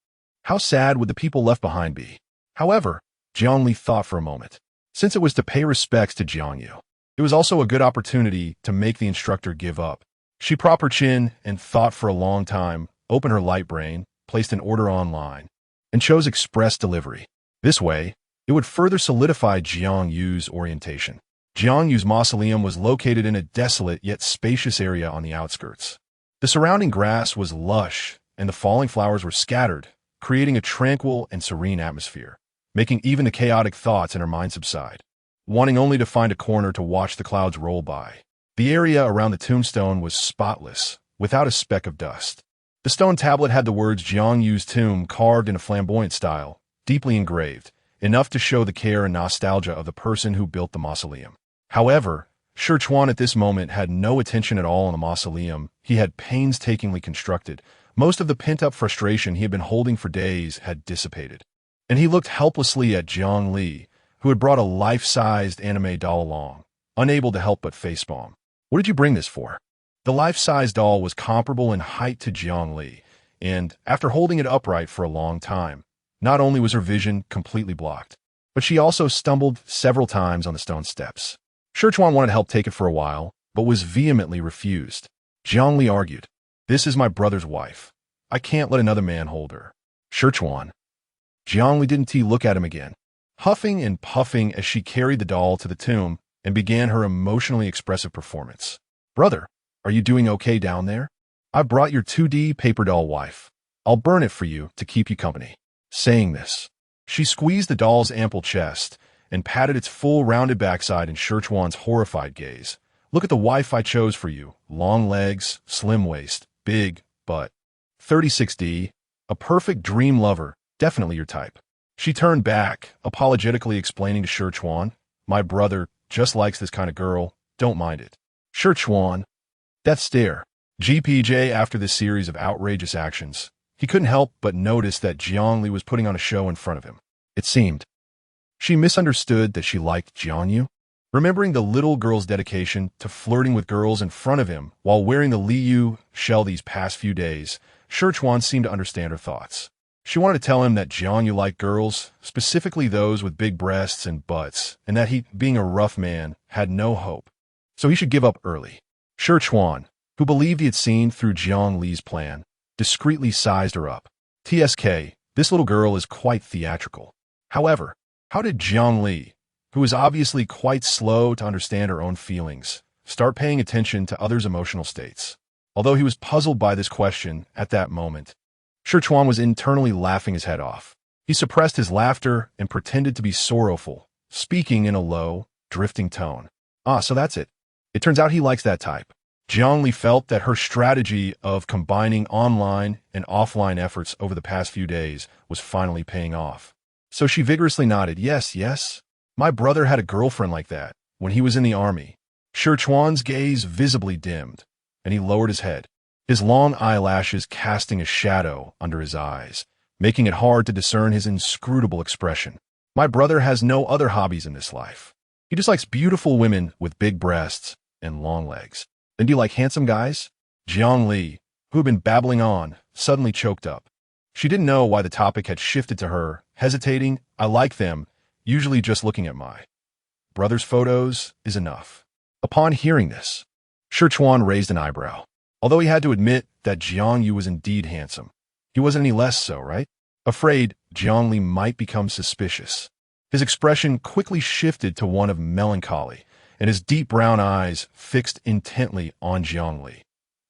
Speaker 1: How sad would the people left behind be? However, Jiangli thought for a moment. Since it was to pay respects to Jiangyu, it was also a good opportunity to make the instructor give up. She propped her chin and thought for a long time, opened her light brain, placed an order online, and chose express delivery. This way, it would further solidify Jiangyu's orientation. Jiangyu's mausoleum was located in a desolate yet spacious area on the outskirts. The surrounding grass was lush, and the falling flowers were scattered, creating a tranquil and serene atmosphere, making even the chaotic thoughts in her mind subside. Wanting only to find a corner to watch the clouds roll by, the area around the tombstone was spotless, without a speck of dust. The stone tablet had the words Jiangyu's tomb carved in a flamboyant style, deeply engraved, enough to show the care and nostalgia of the person who built the mausoleum. However, Shichuan at this moment had no attention at all on the mausoleum he had painstakingly constructed. Most of the pent-up frustration he had been holding for days had dissipated, and he looked helplessly at Jiangli, who had brought a life-sized anime doll along, unable to help but facepalm. What did you bring this for? The life-size doll was comparable in height to Jiangli, and after holding it upright for a long time, not only was her vision completely blocked, but she also stumbled several times on the stone steps. Shichuan wanted to help take it for a while, but was vehemently refused. Jiangli argued, "This is my brother's wife. I can't let another man hold her." Shichuan. Jiangli didn't look at him again, huffing and puffing as she carried the doll to the tomb and began her emotionally expressive performance. "Brother, are you doing okay down there? I brought your 2D paper doll wife. I'll burn it for you to keep you company." Saying this, she squeezed the doll's ample chest and patted its full rounded backside in Shichuan's horrified gaze. Look at the wife I chose for you. Long legs, slim waist, big butt. 36D, a perfect dream lover, definitely your type. She turned back, apologetically explaining to Shi Chuan, my brother just likes this kind of girl, don't mind it. Shi Chuan, that stare. GPJ after this series of outrageous actions. He couldn't help but notice that Jiangli was putting on a show in front of him. It seemed. She misunderstood that she liked Jiangyu. Remembering the little girl's dedication to flirting with girls in front of him while wearing the Liu shell these past few days, Shi Chuan seemed to understand her thoughts. She wanted to tell him that Jiangyu liked girls, specifically those with big breasts and butts, and that he, being a rough man, had no hope. So he should give up early. Shi Chuan, who believed he had seen through Jiang Li's plan, discreetly sized her up. TSK, this little girl is quite theatrical. However, how did Jiang Li, who was obviously quite slow to understand her own feelings, start paying attention to others' emotional states? Although he was puzzled by this question at that moment, Shi Chuan was internally laughing his head off. He suppressed his laughter and pretended to be sorrowful, speaking in a low, drifting tone. So that's it. It turns out he likes that type. Jiang Li felt that her strategy of combining online and offline efforts over the past few days was finally paying off. So she vigorously nodded, yes. My brother had a girlfriend like that when he was in the army. Shi Chuan's gaze visibly dimmed, and he lowered his head, his long eyelashes casting a shadow under his eyes, making it hard to discern his inscrutable expression. My brother has no other hobbies in this life. He just likes beautiful women with big breasts and long legs. Then do you like handsome guys? Jiang Li, who had been babbling on, suddenly choked up. She didn't know why the topic had shifted to her, hesitating. I like them, usually just looking at my brother's photos is enough. Upon hearing this, Shi Chuan raised an eyebrow. Although he had to admit that Jiang Yu was indeed handsome, he wasn't any less so, right? Afraid Jiang Li might become suspicious. His expression quickly shifted to one of melancholy, and his deep brown eyes fixed intently on Jiang Li.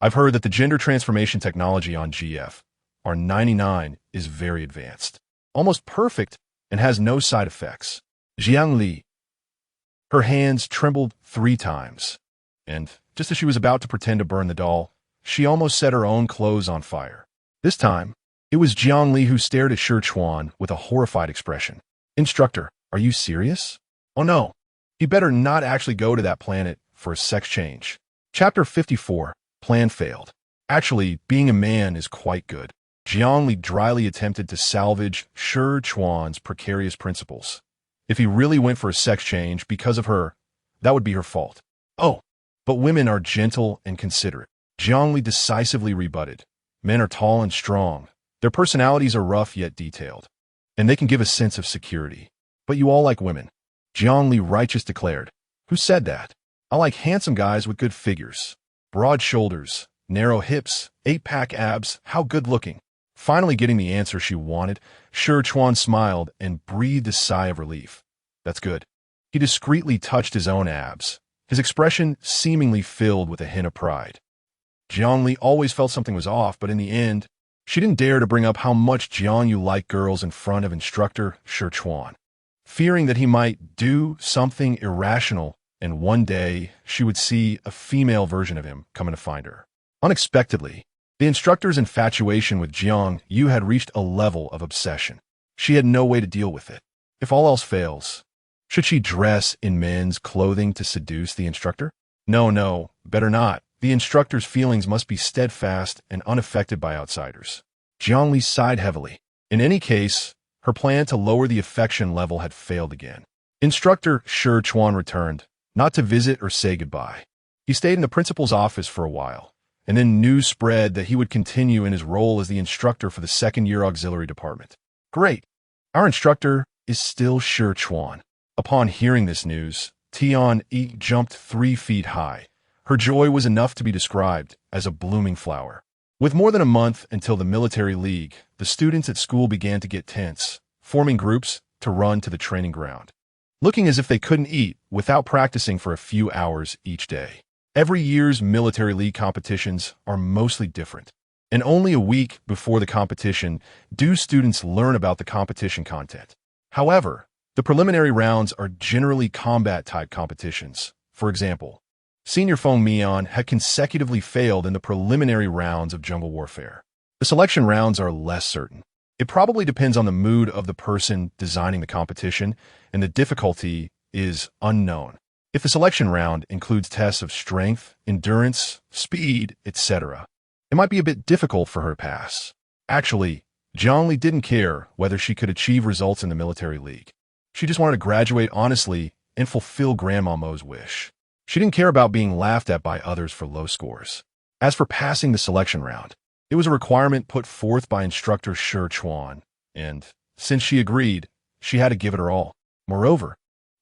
Speaker 1: I've heard that the gender transformation technology on GF, R99, is very advanced, almost perfect, and has no side effects. Jiang Li. Her hands trembled 3 times, and just as she was about to pretend to burn the doll, she almost set her own clothes on fire. This time, it was Jiang Li who stared at Shi Chuan with a horrified expression. Instructor, are you serious? Oh no, he better not actually go to that planet for a sex change. Chapter 54, Plan Failed. Actually, being a man is quite good. Jiang Li dryly attempted to salvage Shi Chuan's precarious principles. If he really went for a sex change because of her, that would be her fault. Oh, but women are gentle and considerate. Jiang Li decisively rebutted. Men are tall and strong. Their personalities are rough yet detailed, and they can give a sense of security. But you all like women. Jiang Li RICHEST declared. Who said that? I like handsome guys with good figures. Broad shoulders, narrow hips, 8-pack abs, how good looking. Finally getting the answer she wanted, Shi Chuan smiled and breathed a sigh of relief. That's good. He discreetly touched his own abs, his expression seemingly filled with a hint of pride. Jiang Li always felt something was off, but in the end, she didn't dare to bring up how much Jiang Yu liked girls in front of instructor Shi Chuan, fearing that he might do something irrational, and one day she would see a female version of him coming to find her. Unexpectedly, the instructor's infatuation with Jiang Yu had reached a level of obsession. She had no way to deal with it. If all else fails, should she dress in men's clothing to seduce the instructor? No, better not. The instructor's feelings must be steadfast and unaffected by outsiders. Jiang Li sighed heavily. In any case, her plan to lower the affection level had failed again. Instructor Shi Chuan returned, not to visit or say goodbye. He stayed in the principal's office for a while, and then news spread that he would continue in his role as the instructor for the second-year auxiliary department. Great! Our instructor is still Shi Chuan. Upon hearing this news, Tian Yi jumped 3 feet high. Her joy was enough to be described as a blooming flower. With more than a month until the military league, the students at school began to get tense, forming groups to run to the training ground, looking as if they couldn't eat without practicing for a few hours each day. Every year's military league competitions are mostly different, and only a week before the competition do students learn about the competition content. However, the preliminary rounds are generally combat-type competitions. For example, Senior Feng Mian had consecutively failed in the preliminary rounds of jungle warfare. The selection rounds are less certain. It probably depends on the mood of the person designing the competition, and the difficulty is unknown. If the selection round includes tests of strength, endurance, speed, etc., it might be a bit difficult for her to pass. Actually, Zhongli didn't care whether she could achieve results in the military league. She just wanted to graduate honestly and fulfill Grandma Mo's wish. She didn't care about being laughed at by others for low scores. As for passing the selection round, it was a requirement put forth by instructor Shi Chuan, and since she agreed, she had to give it her all. Moreover,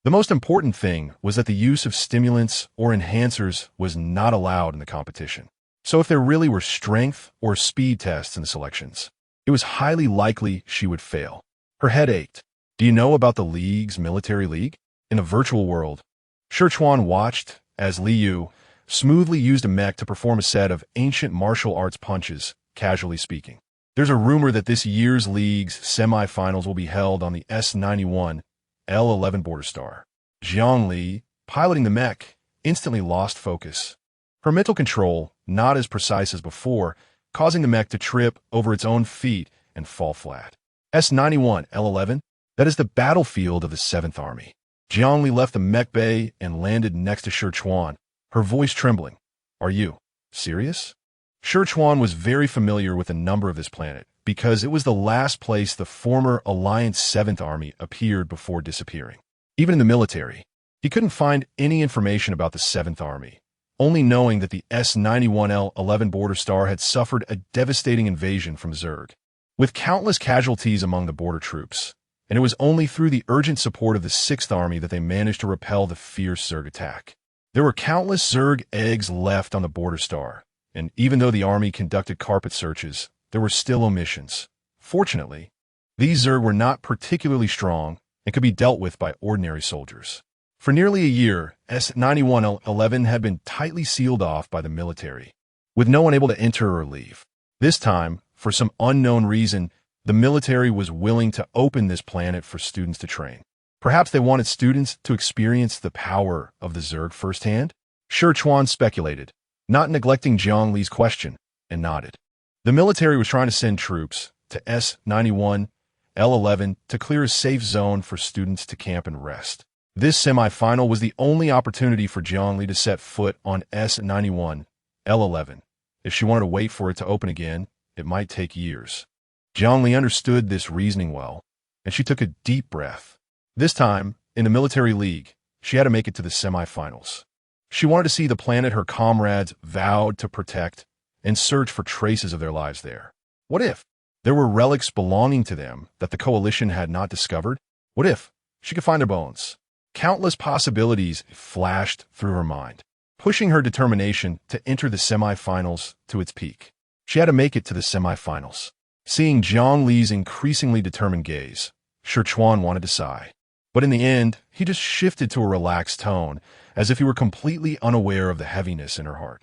Speaker 1: the most important thing was that the use of stimulants or enhancers was not allowed in the competition. So if there really were strength or speed tests in the selections, it was highly likely she would fail. Her head ached. Do you know about the league's military league? In a virtual world, Shi Chuan watched as Liu smoothly used a mech to perform a set of ancient martial arts punches, casually speaking. There's a rumor that this year's league's semifinals will be held on the S-91 L-11 border star. Jiang Li, piloting the mech, instantly lost focus. Her mental control, not as precise as before, causing the mech to trip over its own feet and fall flat. S-91 L-11? That is the battlefield of the 7th Army. Jiang Li left the mech bay and landed next to Shi Chuan, her voice trembling. Are you serious? Shi Chuan was very familiar with the number of this planet because it was the last place the former Alliance 7th Army appeared before disappearing. Even in the military, he couldn't find any information about the 7th Army, only knowing that the S-91L-11 border star had suffered a devastating invasion from Zerg, with countless casualties among the border troops, and it was only through the urgent support of the 6th Army that they managed to repel the fierce Zerg attack. There were countless Zerg eggs left on the border star, and even though the army conducted carpet searches, there were still omissions. Fortunately, these Zerg were not particularly strong and could be dealt with by ordinary soldiers. For nearly a year, S-91L-11 had been tightly sealed off by the military, with no one able to enter or leave. This time, for some unknown reason, the military was willing to open this planet for students to train. Perhaps they wanted students to experience the power of the Zerg firsthand? Shi Chuan speculated, not neglecting Jiang Li's question, and nodded. The military was trying to send troops to S-91L-11 to clear a safe zone for students to camp and rest. This semi-final was the only opportunity for Jiang Li to set foot on S-91L-11. If she wanted to wait for it to open again, it might take years. Jiang Li understood this reasoning well, and she took a deep breath. This time, in the military league, she had to make it to the semi-finals. She wanted to see the planet her comrades vowed to protect and search for traces of their lives there. What if there were relics belonging to them that the coalition had not discovered? What if she could find their bones? Countless possibilities flashed through her mind, pushing her determination to enter the semi-finals to its peak. She had to make it to the semi-finals. Seeing Jiang Li's increasingly determined gaze, Shi Chuan wanted to sigh. But in the end, he just shifted to a relaxed tone, as if he were completely unaware of the heaviness in her heart.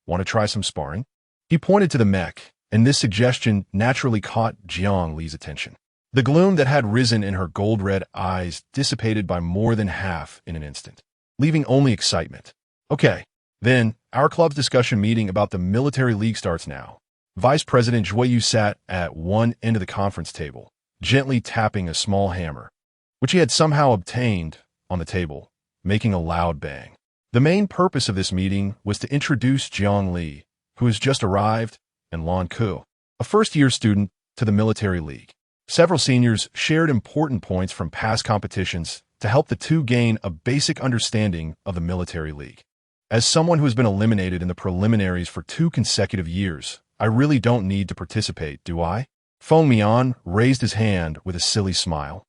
Speaker 1: Want to try some sparring? He pointed to the mech, and this suggestion naturally caught Jiang Li's attention. The gloom that had risen in her gold-red eyes dissipated by more than half in an instant, leaving only excitement. Okay, then, our club's discussion meeting about the military league starts now. Vice President Zhuoyu sat at one end of the conference table, gently tapping a small hammer, which he had somehow obtained on the table, making a loud bang. The main purpose of this meeting was to introduce Jiang Li, who has just arrived, and Lan Ku, a first-year student, to the military league. Several seniors shared important points from past competitions to help the two gain a basic understanding of the military league. As someone who has been eliminated in the preliminaries for 2 consecutive years, I really don't need to participate, do I? Feng Mian raised his hand with a silly smile,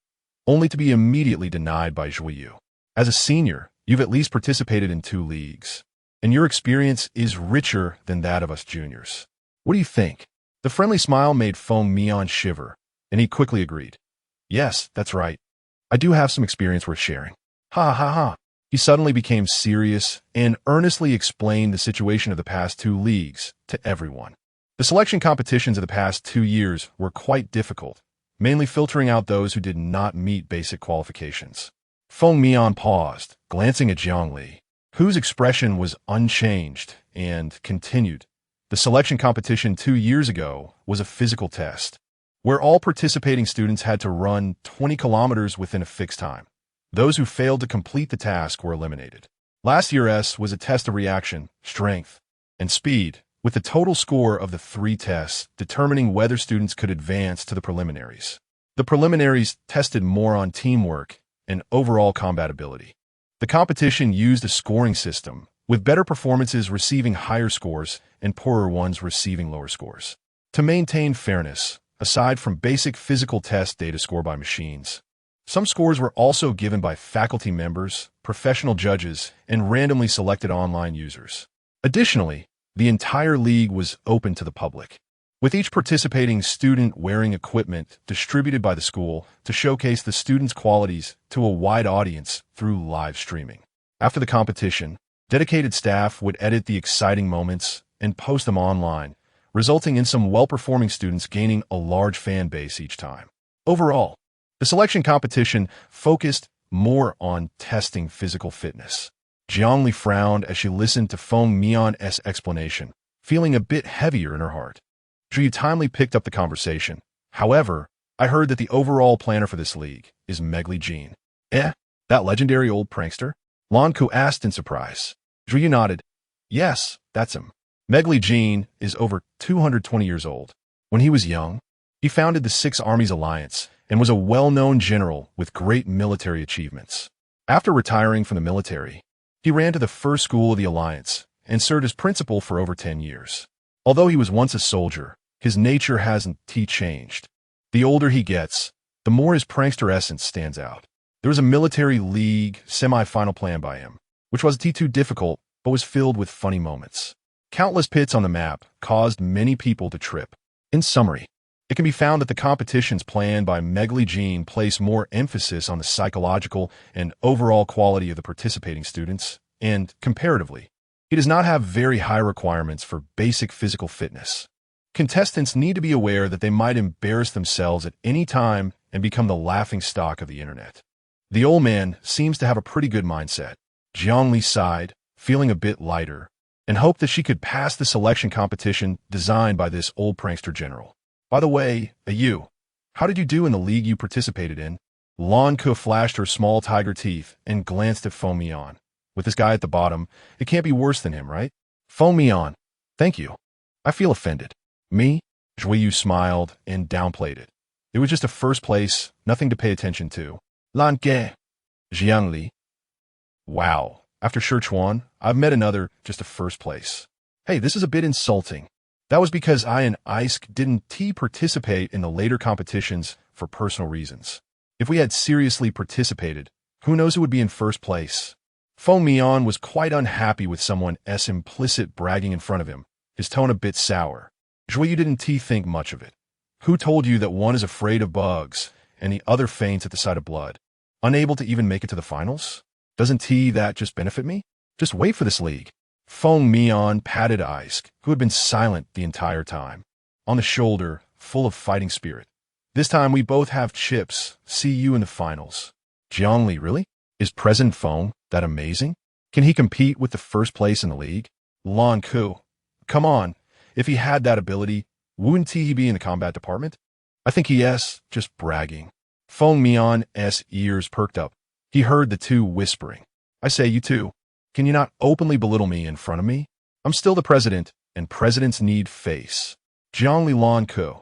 Speaker 1: only to be immediately denied by Zhuoyu. As a senior, you've at least participated in 2 leagues, and your experience is richer than that of us juniors. What do you think? The friendly smile made Feng Mian shiver, and he quickly agreed. Yes, that's right. I do have some experience worth sharing. Ha ha ha. He suddenly became serious and earnestly explained the situation of the past 2 leagues to everyone. The selection competitions of the past 2 years were quite difficult, mainly filtering out those who did not meet basic qualifications. Feng Mian paused, glancing at Jiang Li. Hu's expression was unchanged and continued. The selection competition 2 years ago was a physical test, where all participating students had to run 20 kilometers within a fixed time. Those who failed to complete the task were eliminated. Last year's was a test of reaction, strength, and speed, with the total score of the 3 tests determining whether students could advance to the preliminaries. The preliminaries tested more on teamwork and overall combatability. The competition used a scoring system, with better performances receiving higher scores and poorer ones receiving lower scores. To maintain fairness, aside from basic physical test data scored by machines, some scores were also given by faculty members, professional judges, and randomly selected online users. Additionally, the entire league was open to the public, with each participating student wearing equipment distributed by the school to showcase the students' qualities to a wide audience through live streaming. After the competition, dedicated staff would edit the exciting moments and post them online, resulting in some well-performing students gaining a large fan base each time. Overall, the selection competition focused more on testing physical fitness. Jiangli frowned as she listened to Feng Mian's explanation, feeling a bit heavier in her heart. Zhu timely picked up the conversation. However, I heard that the overall planner for this league is Megli Jean. That legendary old prankster? Lan Ku asked in surprise. Zhu nodded. Yes, that's him. Megli Jean is over 220 years old. When he was young, he founded the Six Armies Alliance and was a well-known general with great military achievements. After retiring from the military, he ran to the first school of the Alliance and served as principal for over 10 years. Although he was once a soldier, his nature hasn't changed. The older he gets, the more his prankster essence stands out. There was a military league semi-final planned by him, which was too difficult but was filled with funny moments. Countless pits on the map caused many people to trip. In summary, it can be found that the competitions planned by Megli Jean place more emphasis on the psychological and overall quality of the participating students, and, comparatively, he does not have very high requirements for basic physical fitness. Contestants need to be aware that they might embarrass themselves at any time and become the laughingstock of the internet. The old man seems to have a pretty good mindset. Jiangli sighed, feeling a bit lighter, and hoped that she could pass the selection competition designed by this old prankster general. By the way, you, how did you do in the league you participated in? Lan Ku flashed her small tiger teeth and glanced at Feng Mian. With this guy at the bottom, it can't be worse than him, right? Feng Mian, thank you. I feel offended. Me? Zhuyu smiled and downplayed it. It was just a first place, nothing to pay attention to. Lan Ge. Jiangli. Wow. After Shichuan, I've met another, just a first place. Hey, this is a bit insulting. That was because I and Isk didn't participate in the later competitions for personal reasons. If we had seriously participated, who knows who would be in first place? Feng Mian was quite unhappy with someone's implicit bragging in front of him, his tone a bit sour. Zhuyu didn't think much of it. Who told you that one is afraid of bugs and the other faints at the sight of blood? Unable to even make it to the finals? Doesn't that just benefit me? Just wait for this league. Feng Mian patted Isk, who had been silent the entire time, on the shoulder, full of fighting spirit. This time we both have chips. See you in the finals. Jiangli, really? Is President Feng that amazing? Can he compete with the first place in the league? Lan Ku. Come on. If he had that ability, wouldn't he be in the combat department? I think he is, just bragging. Feng Mian's ears perked up. He heard the two whispering. I say, you two, can you not openly belittle me in front of me? I'm still the president, and presidents need face. Jiangli Lan Ku.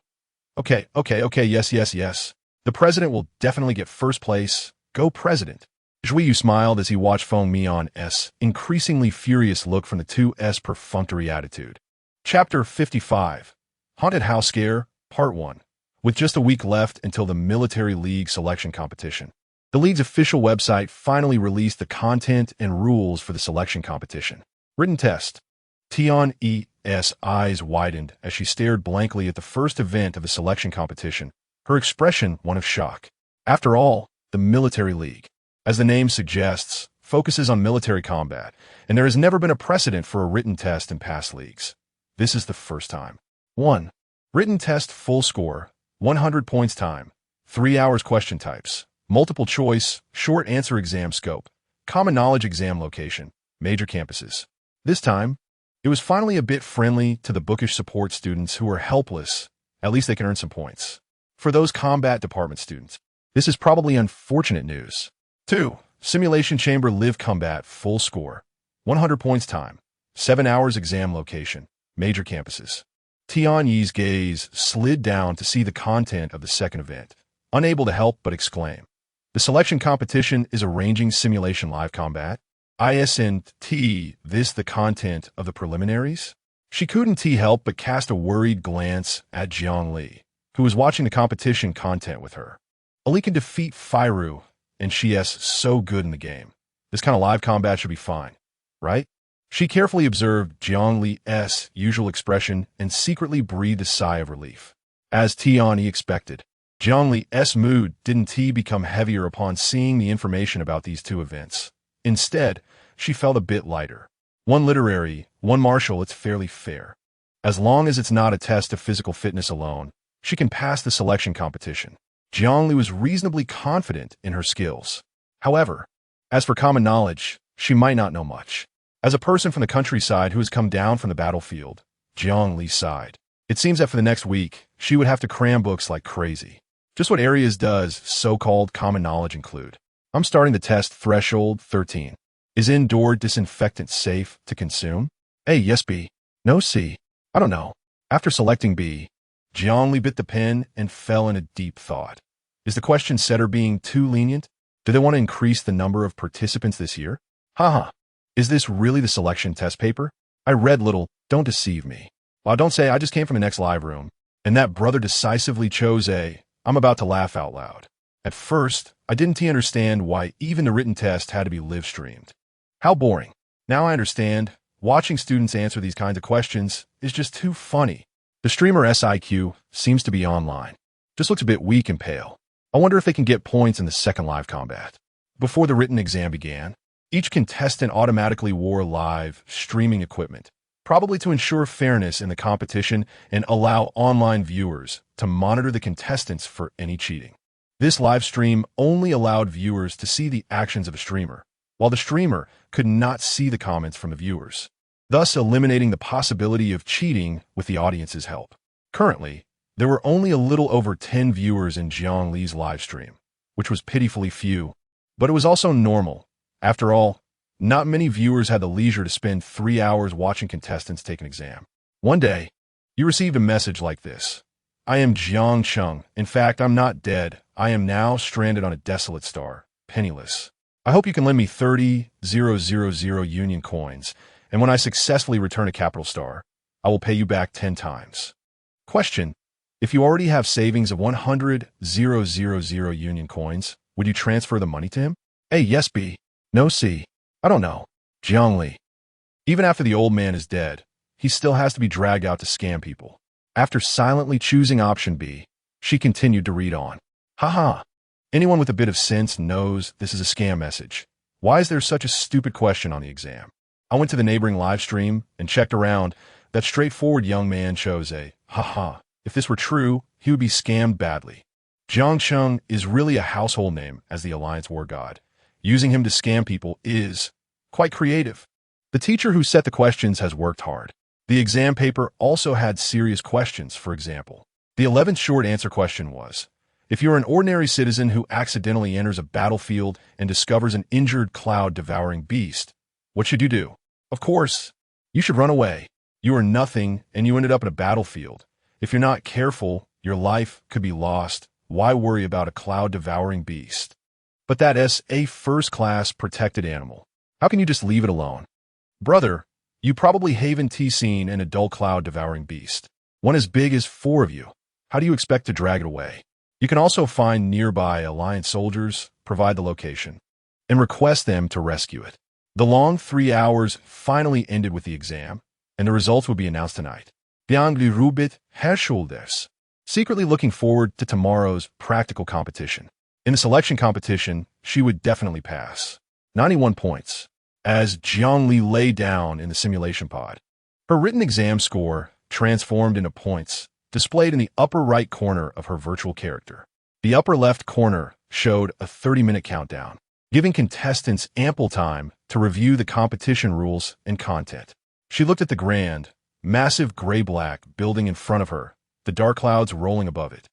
Speaker 1: Okay, yes. The president will definitely get first place. Go president. Zhuyu smiled as he watched Feng Mian's increasingly furious look from the two's perfunctory attitude. Chapter 55. Haunted House Scare, Part 1. With just a week left until the Military League selection competition, the league's official website finally released the content and rules for the selection competition. Written test. Tian's eyes widened as she stared blankly at the first event of the selection competition, her expression one of shock. After all, the Military League, as the name suggests, focuses on military combat, and there has never been a precedent for a written test in past leagues. This is the first time. 1. Written test full score, 100 points time, 3 hours question types, multiple choice, short answer exam scope, common knowledge exam location, major campuses. This time, it was finally a bit friendly to the bookish support students who were helpless. At least they can earn some points. For those combat department students, this is probably unfortunate news. 2. Simulation Chamber Live Combat Full Score. 100 points time. 7 hours exam location. Major campuses. Tianyi's gaze slid down to see the content of the second event, unable to help but exclaim. The selection competition is arranging simulation live combat. Isn't this the content of the preliminaries? She couldn't help but cast a worried glance at Jiang Li, who was watching the competition content with her. Ali can defeat Firu, and she's so good in the game. This kind of live combat should be fine, right? She carefully observed Jiang Li's usual expression and secretly breathed a sigh of relief. As Tianyi expected, Jiang Li's mood didn't become heavier upon seeing the information about these two events. Instead, she felt a bit lighter. One literary, one martial, it's fairly fair. As long as it's not a test of physical fitness alone, she can pass the selection competition. Jiang Li was reasonably confident in her skills. However, as for common knowledge, she might not know much. As a person from the countryside who has come down from the battlefield, Jiang Li sighed. It seems that for the next week, she would have to cram books like crazy. Just what areas does so-called common knowledge include? I'm starting the test threshold 13. Is indoor disinfectant safe to consume? A. Yes. B. No. C. I don't know. After selecting B, Jiang Li bit the pen and fell in a deep thought. Is the question setter being too lenient? Do they want to increase the number of participants this year? Haha. Is this really the selection test paper? I read little, don't deceive me. Well, don't say I just came from the next live room, and that brother decisively chose A. I'm about to laugh out loud. At first, I didn't understand why even the written test had to be live-streamed. How boring. Now I understand. Watching students answer these kinds of questions is just too funny. The streamer SIQ seems to be online. Just looks a bit weak and pale. I wonder if they can get points in the second live combat. Before the written exam began, each contestant automatically wore live streaming equipment, probably to ensure fairness in the competition and allow online viewers to monitor the contestants for any cheating. This live stream only allowed viewers to see the actions of the streamer, while the streamer could not see the comments from the viewers, thus eliminating the possibility of cheating with the audience's help. Currently, there were only a little over 10 viewers in Jiang Li's live stream, which was pitifully few, but it was also normal. After all, not many viewers had the leisure to spend 3 hours watching contestants take an exam. One day, you received a message like this. I am Jiang Cheng. In fact, I'm not dead. I am now stranded on a desolate star, penniless. I hope you can lend me 30,000 Union coins, and when I successfully return a capital star, I will pay you back 10 times. Question. If you already have savings of 100,000 Union coins, would you transfer the money to him? A. Yes. B. No. C. I don't know. Jiang Li. Even after the old man is dead, he still has to be dragged out to scam people. After silently choosing option B, she continued to read on. Haha. Anyone with a bit of sense knows this is a scam message. Why is there such a stupid question on the exam? I went to the neighboring live stream and checked around. That straightforward young man chose A. Haha. If this were true, he would be scammed badly. Jiang Cheng is really a household name as the Alliance war god. Using him to scam people is quite creative. The teacher who set the questions has worked hard. The exam paper also had serious questions. For example, the 11th short answer question was, if you're an ordinary citizen who accidentally enters a battlefield and discovers an injured cloud-devouring beast, what should you do? Of course, you should run away. You are nothing and you ended up in a battlefield. If you're not careful, your life could be lost. Why worry about a cloud-devouring beast? But that is a first-class protected animal. How can you just leave it alone? Brother, you probably haven't seen an adult cloud-devouring beast. One as big as 4 of you. How do you expect to drag it away? You can also find nearby Alliance soldiers, provide the location, and request them to rescue it. The long 3 hours finally ended with the exam, and the results would be announced tonight. BACHELOR. Secretly looking forward to tomorrow's practical competition. In the selection competition, she would definitely pass. 91 points. As Jiang Li lay down in the simulation pod, her written exam score transformed into points, displayed in the upper right corner of her virtual character. The upper left corner showed a 30-minute countdown. giving contestants ample time to review the competition rules and content. She looked at the grand, massive gray-black building in front of her, the dark clouds rolling above it,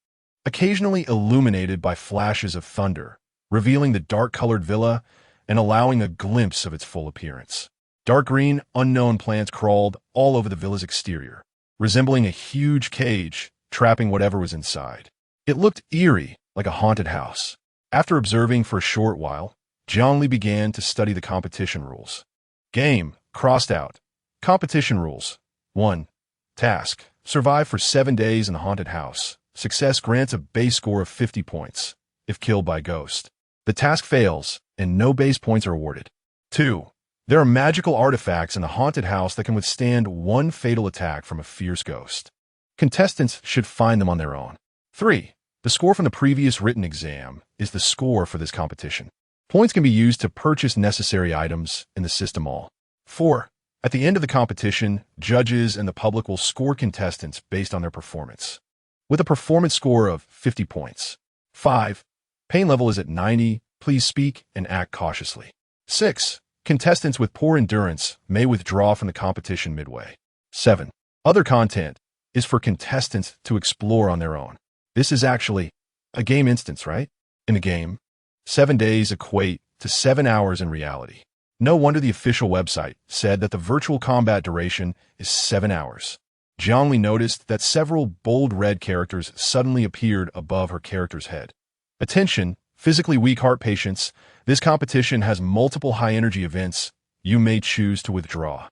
Speaker 1: occasionally illuminated by flashes of thunder, revealing the dark-colored villa and allowing a glimpse of its full appearance. Dark green, unknown plants crawled all over the villa's exterior, resembling a huge cage, trapping whatever was inside. It looked eerie, like a haunted house. After observing for a short while, Jiangli began to study the competition rules. Game, crossed out. Competition rules. 1. Task. Survive for 7 days in the haunted house. Success grants a base score of 50 points, if killed by ghost. The task fails, and no base points are awarded. 2. There are magical artifacts in the haunted house that can withstand one fatal attack from a fierce ghost. Contestants should find them on their own. 3. The score from the previous written exam is the score for this competition. Points can be used to purchase necessary items in the system hall. 4. At the end of the competition, judges and the public will score contestants based on their performance, with a performance score of 50 points. 5. Pain level is at 90. Please speak and act cautiously. 6. Contestants with poor endurance may withdraw from the competition midway. 7. Other content is for contestants to explore on their own. This is actually a game instance, right? In the game, 7 days equate to 7 hours in reality. No wonder the official website said that the virtual combat duration is 7 hours. Jiangli noticed that several bold red characters suddenly appeared above her character's head. Attention, physically weak heart patients. This competition has multiple high-energy events. You may choose to withdraw.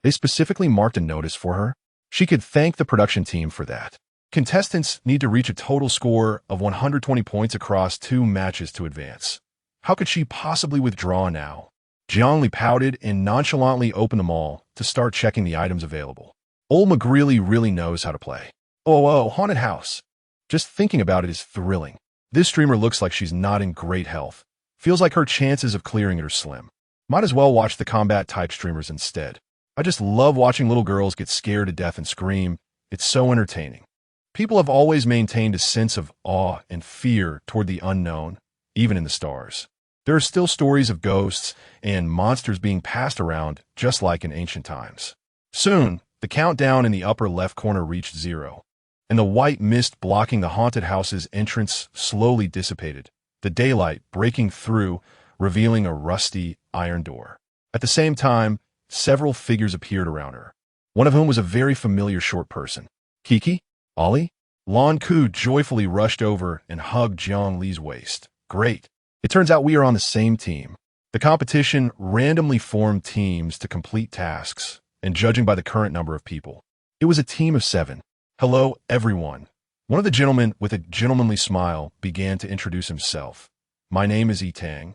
Speaker 1: They specifically marked a notice for her. She could thank the production team for that. Contestants need to reach a total score of 120 points across 2 matches to advance. How could she possibly withdraw now? Jiangli pouted and nonchalantly opened them all to start checking the items available. Old McGreely really knows how to play. Oh, haunted house. Just thinking about it is thrilling. This streamer looks like she's not in great health. Feels like her chances of clearing it are slim. Might as well watch the combat-type streamers instead. I just love watching little girls get scared to death and scream. It's so entertaining. People have always maintained a sense of awe and fear toward the unknown, even in the stars. There are still stories of ghosts and monsters being passed around just like in ancient times. Soon, the countdown in the upper left corner reached 0, and the white mist blocking the haunted house's entrance slowly dissipated, the daylight breaking through, revealing a rusty iron door. At the same time, several figures appeared around her, one of whom was a very familiar short person. Kiki? Ollie? Lan Ku joyfully rushed over and hugged Jiang Li's waist. Great. It turns out we are on the same team. The competition randomly formed teams to complete tasks, and judging by the current number of people, it was a team of 7. Hello, everyone. One of the gentlemen with a gentlemanly smile began to introduce himself. My name is Tang,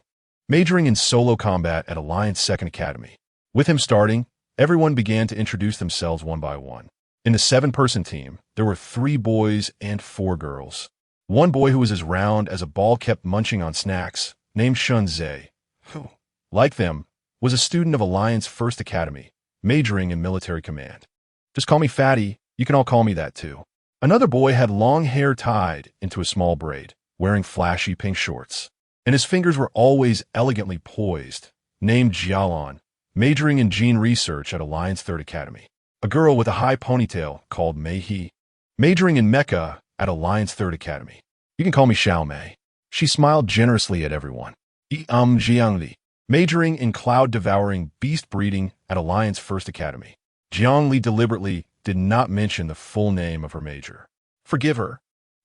Speaker 1: majoring in solo combat at Alliance 2nd Academy. With him starting, everyone began to introduce themselves one by one. In the 7-person team, there were 3 boys and 4 girls. One boy who was as round as a ball kept munching on snacks, named Shun Zhe, who, like them, was a student of Alliance 1st Academy, majoring in military command. Just call me Fatty, you can all call me that too. Another boy had long hair tied into a small braid, wearing flashy pink shorts, and his fingers were always elegantly poised, named Jialan, majoring in gene research at Alliance 3rd Academy. A girl with a high ponytail called Mei He, majoring in mecha at Alliance 3rd Academy. You can call me Xiao Mei. She smiled generously at everyone. Jiangli, majoring in cloud-devouring beast breeding at Alliance 1st Academy. Jiangli deliberately did not mention the full name of her major. Forgive her.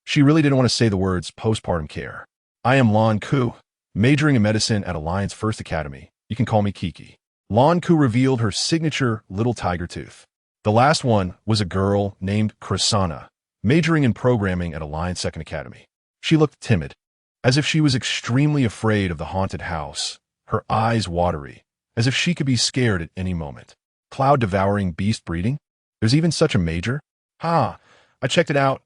Speaker 1: She really didn't want to say the words postpartum care. I am Lan Ku, majoring in medicine at Alliance 1st Academy. You can call me Kiki. Lan Ku revealed her signature little tiger tooth. The last one was a girl named Krasana, majoring in programming at Alliance 2nd Academy. She looked timid, as if she was extremely afraid of the haunted house, her eyes watery, as if she could be scared at any moment. Cloud-devouring beast breeding? There's even such a major? I checked it out.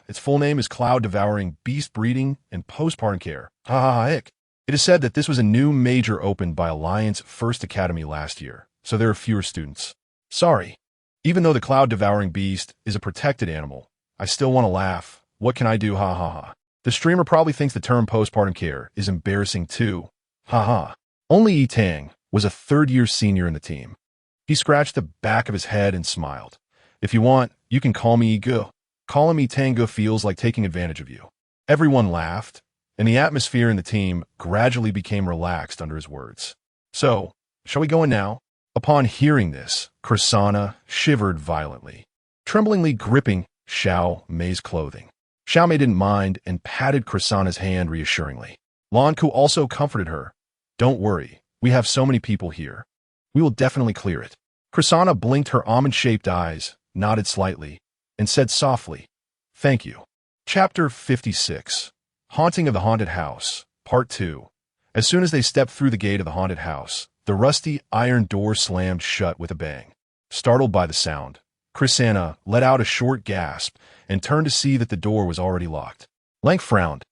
Speaker 1: Its full name is Cloud-Devouring Beast Breeding and Postpartum Care. Heck. It is said that this was a new major opened by Alliance 1st Academy last year, so there are fewer students. Sorry. Even though the Cloud-Devouring Beast is a protected animal, I still want to laugh. What can I do? The streamer probably thinks the term postpartum care is embarrassing too. Haha. Only Yi Tang was a third-year senior in the team. He scratched the back of his head and smiled. If you want, you can call me Yi Gu. Calling me Tang Gu feels like taking advantage of you. Everyone laughed, and the atmosphere in the team gradually became relaxed under his words. So, shall we go in now? Upon hearing this, Krisanna shivered violently, tremblingly gripping Xiao Mei's clothing. Xiao Mei didn't mind and patted Krisanna's hand reassuringly. Lan Ku also comforted her. Don't worry, we have so many people here. We will definitely clear it. Krisanna blinked her almond-shaped eyes, nodded slightly, and said softly, Thank you. Chapter 56. Haunting of the Haunted House, Part 2. As soon as they stepped through the gate of the haunted house, the rusty iron door slammed shut with a bang. Startled by the sound, Krisanna let out a short gasp and turned to see that the door was already locked. Lang frowned,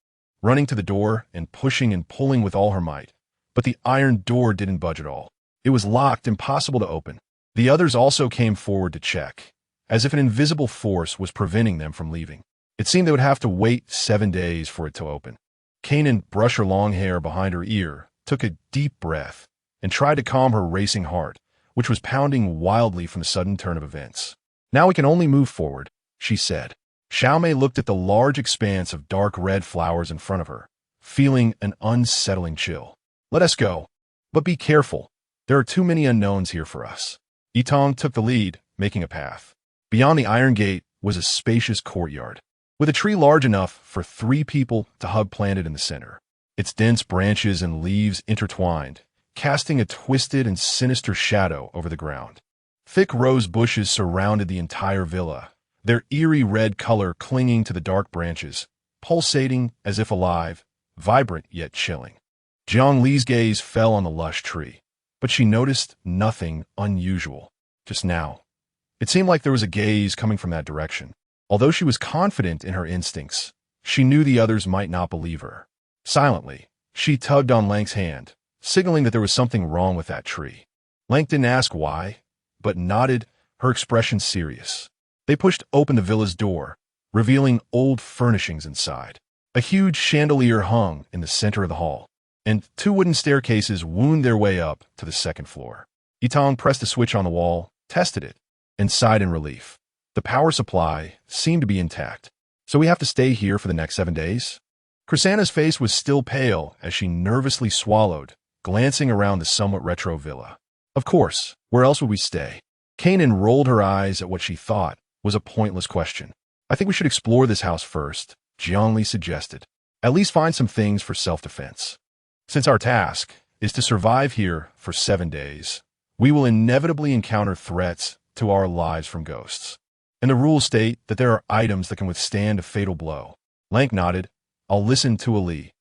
Speaker 1: running to the door and pushing and pulling with all her might. But the iron door didn't budge at all. It was locked, impossible to open. The others also came forward to check, as if an invisible force was preventing them from leaving. It seemed they would have to wait 7 days for it to open. Kanan brushed her long hair behind her ear, took a deep breath, and tried to calm her racing heart, which was pounding wildly from the sudden turn of events. Now we can only move forward, she said. Xiao Mei looked at the large expanse of dark red flowers in front of her, feeling an unsettling chill. Let us go. But be careful. There are too many unknowns here for us. Yitong took the lead, making a path. Beyond the iron gate was a spacious courtyard, with a tree large enough for 3 people to hug planted in the center. Its dense branches and leaves intertwined, casting a twisted and sinister shadow over the ground. Thick rose bushes surrounded the entire villa, their eerie red color clinging to the dark branches, pulsating as if alive, vibrant yet chilling. Jiang Li's gaze fell on the lush tree, but she noticed nothing unusual. Just now, it seemed like there was a gaze coming from that direction. Although she was confident in her instincts, she knew the others might not believe her. Silently, she tugged on Lang's hand, signaling that there was something wrong with that tree. Lang didn't ask why, but nodded, her expression serious. They pushed open the villa's door, revealing old furnishings inside. A huge chandelier hung in the center of the hall, and 2 wooden staircases wound their way up to the 2nd floor. Yitong pressed a switch on the wall, tested it, and sighed in relief. The power supply seemed to be intact. So we have to stay here for the next 7 days? Krisanna's face was still pale as she nervously swallowed, glancing around the somewhat retro villa. Of course, where else would we stay? Kanan rolled her eyes at what she thought was a pointless question. I think we should explore this house first, Jiangli suggested. At least find some things for self-defense. Since our task is to survive here for 7 days, we will inevitably encounter threats to our lives from ghosts. And the rules state that there are items that can withstand a fatal blow. Lank nodded. I'll listen to Ali.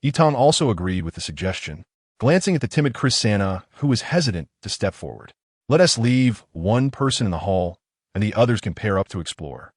Speaker 1: Yitong also agreed with the suggestion, glancing at the timid Krisanna, who was hesitant to step forward. Let us leave 1 person in the hall, and the others can pair up to explore.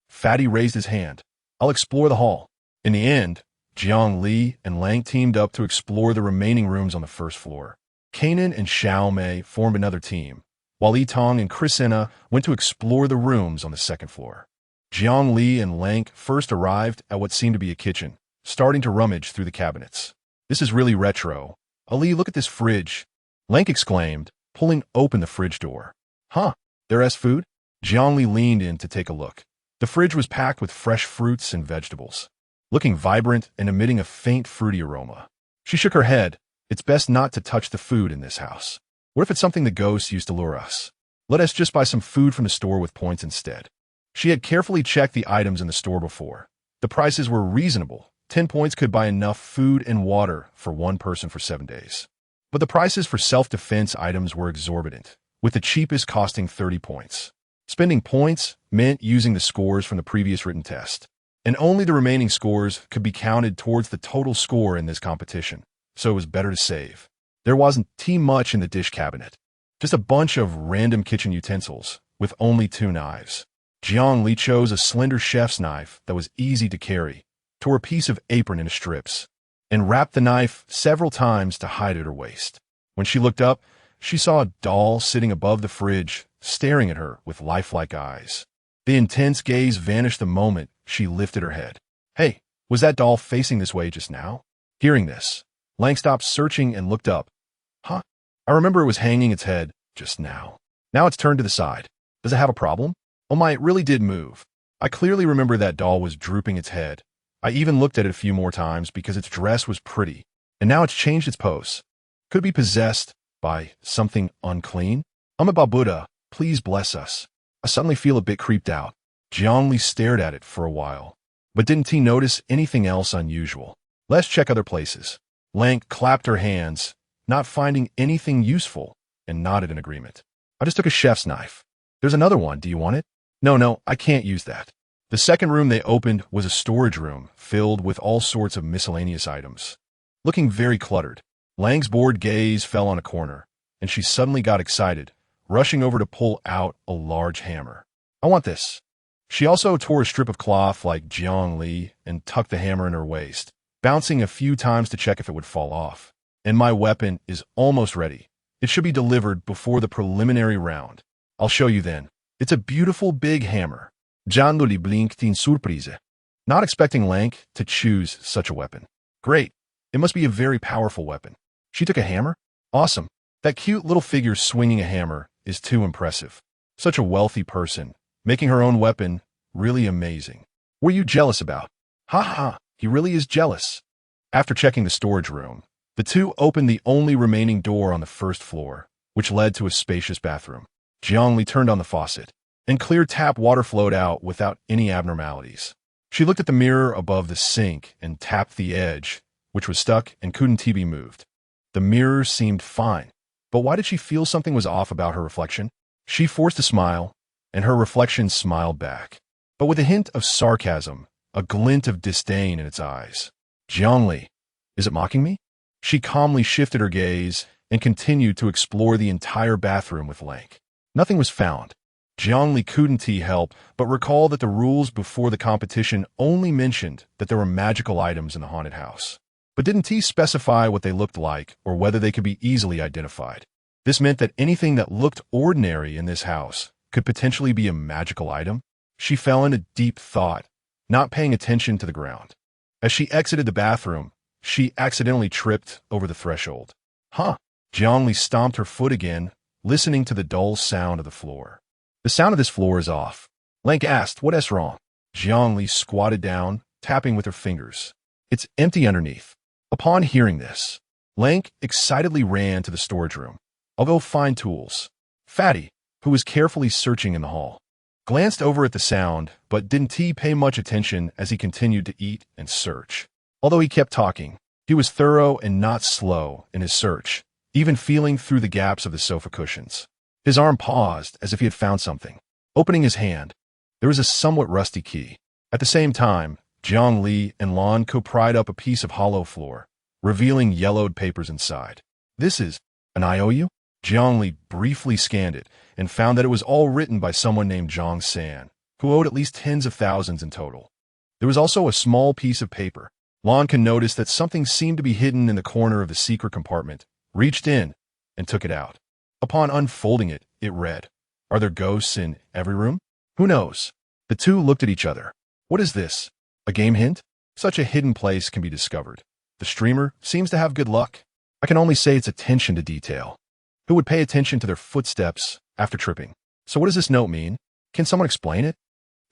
Speaker 1: Fatty raised his hand. I'll explore the hall. In the end, Jiang Li and Lang teamed up to explore the remaining rooms on the 1st floor. Kanan and Xiao Mei formed another team, while Yitong and Krisanna went to explore the rooms on the 2nd floor. Jiang Li and Lang first arrived at what seemed to be a kitchen, starting to rummage through the cabinets. This is really retro. Ali, look at this fridge, Lang exclaimed, pulling open the fridge door. Huh, there's food? Jiang Li leaned in to take a look. The fridge was packed with fresh fruits and vegetables, looking vibrant and emitting a faint fruity aroma. She shook her head. It's best not to touch the food in this house. What if it's something the ghosts used to lure us? Let us just buy some food from the store with points instead. She had carefully checked the items in the store before. The prices were reasonable. 10 points could buy enough food and water for 1 person for 7 days. But the prices for self-defense items were exorbitant, with the cheapest costing 30 points. Spending points meant using the scores from the previous written test, and only the remaining scores could be counted towards the total score in this competition, so it was better to save. There wasn't too much in the dish cabinet, just a bunch of random kitchen utensils, with only 2 knives. Jiang Li chose a slender chef's knife that was easy to carry, tore a piece of apron into strips, and wrapped the knife several times to hide at her waist. When she looked up, she saw a doll sitting above the fridge, staring at her with lifelike eyes. The intense gaze vanished the moment she lifted her head. Hey, was that doll facing this way just now? Hearing this, Lang stopped searching and looked up. Huh? I remember it was hanging its head just now. Now it's turned to the side. Does it have a problem? Oh my, it really did move. I clearly remember that doll was drooping its head. I even looked at it a few more times because its dress was pretty, and now it's changed its pose. Could it be possessed by something unclean? About Buddha, please bless us. I suddenly feel a bit creeped out. Jiangli stared at it for a while. But didn't he notice anything else unusual? Let's check other places. Lang clapped her hands, not finding anything useful, and nodded in agreement. I just took a chef's knife. There's another one, do you want it? No, I can't use that. The second room they opened was a storage room filled with all sorts of miscellaneous items. Looking very cluttered, Lang's bored gaze fell on a corner, and she suddenly got excited, rushing over to pull out a large hammer. I want this. She also tore a strip of cloth like Jiang Li and tucked the hammer in her waist, bouncing a few times to check if it would fall off. And my weapon is almost ready. It should be delivered before the preliminary round. I'll show you then. It's a beautiful big hammer. Jiang Li blinked in surprise, not expecting Lang to choose such a weapon. Great. It must be a very powerful weapon. She took a hammer? Awesome. That cute little figure swinging a hammer is too impressive. Such a wealthy person, making her own weapon, really amazing. What are you jealous about? Ha ha, he really is jealous. After checking the storage room, the two opened the only remaining door on the first floor, which led to a spacious bathroom. Jiangli turned on the faucet, and clear tap water flowed out without any abnormalities. She looked at the mirror above the sink and tapped the edge, which was stuck and couldn't be moved. The mirror seemed fine, but why did she feel something was off about her reflection? She forced a smile, and her reflection smiled back, but with a hint of sarcasm, a glint of disdain in its eyes. Jiangli, is it mocking me? She calmly shifted her gaze and continued to explore the entire bathroom with Lang. Nothing was found. Jiangli couldn't help but recall that the rules before the competition only mentioned that there were magical items in the haunted house. But didn't he specify what they looked like or whether they could be easily identified? This meant that anything that looked ordinary in this house could potentially be a magical item. She fell into deep thought, not paying attention to the ground. As she exited the bathroom, she accidentally tripped over the threshold. Huh! Jiangli stomped her foot again, listening to the dull sound of the floor. The sound of this floor is off. Lang asked, what's wrong? Jiangli squatted down, tapping with her fingers. It's empty underneath. Upon hearing this, Lang excitedly ran to the storage room. I'll go find tools. Fatty, who was carefully searching in the hall, glanced over at the sound, but didn't pay much attention as he continued to eat and search. Although he kept talking, he was thorough and not slow in his search, even feeling through the gaps of the sofa cushions. His arm paused as if he had found something. Opening his hand, there was a somewhat rusty key. At the same time, Jiang Li and Lan Ko pried up a piece of hollow floor, revealing yellowed papers inside. This is an IOU? Jiang Li briefly scanned it and found that it was all written by someone named Zhang San, who owed at least tens of thousands in total. There was also a small piece of paper. Lan Ko noticed that something seemed to be hidden in the corner of the secret compartment, reached in, and took it out. Upon unfolding it, it read, Are there ghosts in every room? Who knows? The two looked at each other. What is this? A game hint? Such a hidden place can be discovered. The streamer seems to have good luck. I can only say it's attention to detail. Who would pay attention to their footsteps after tripping? So what does this note mean? Can someone explain it?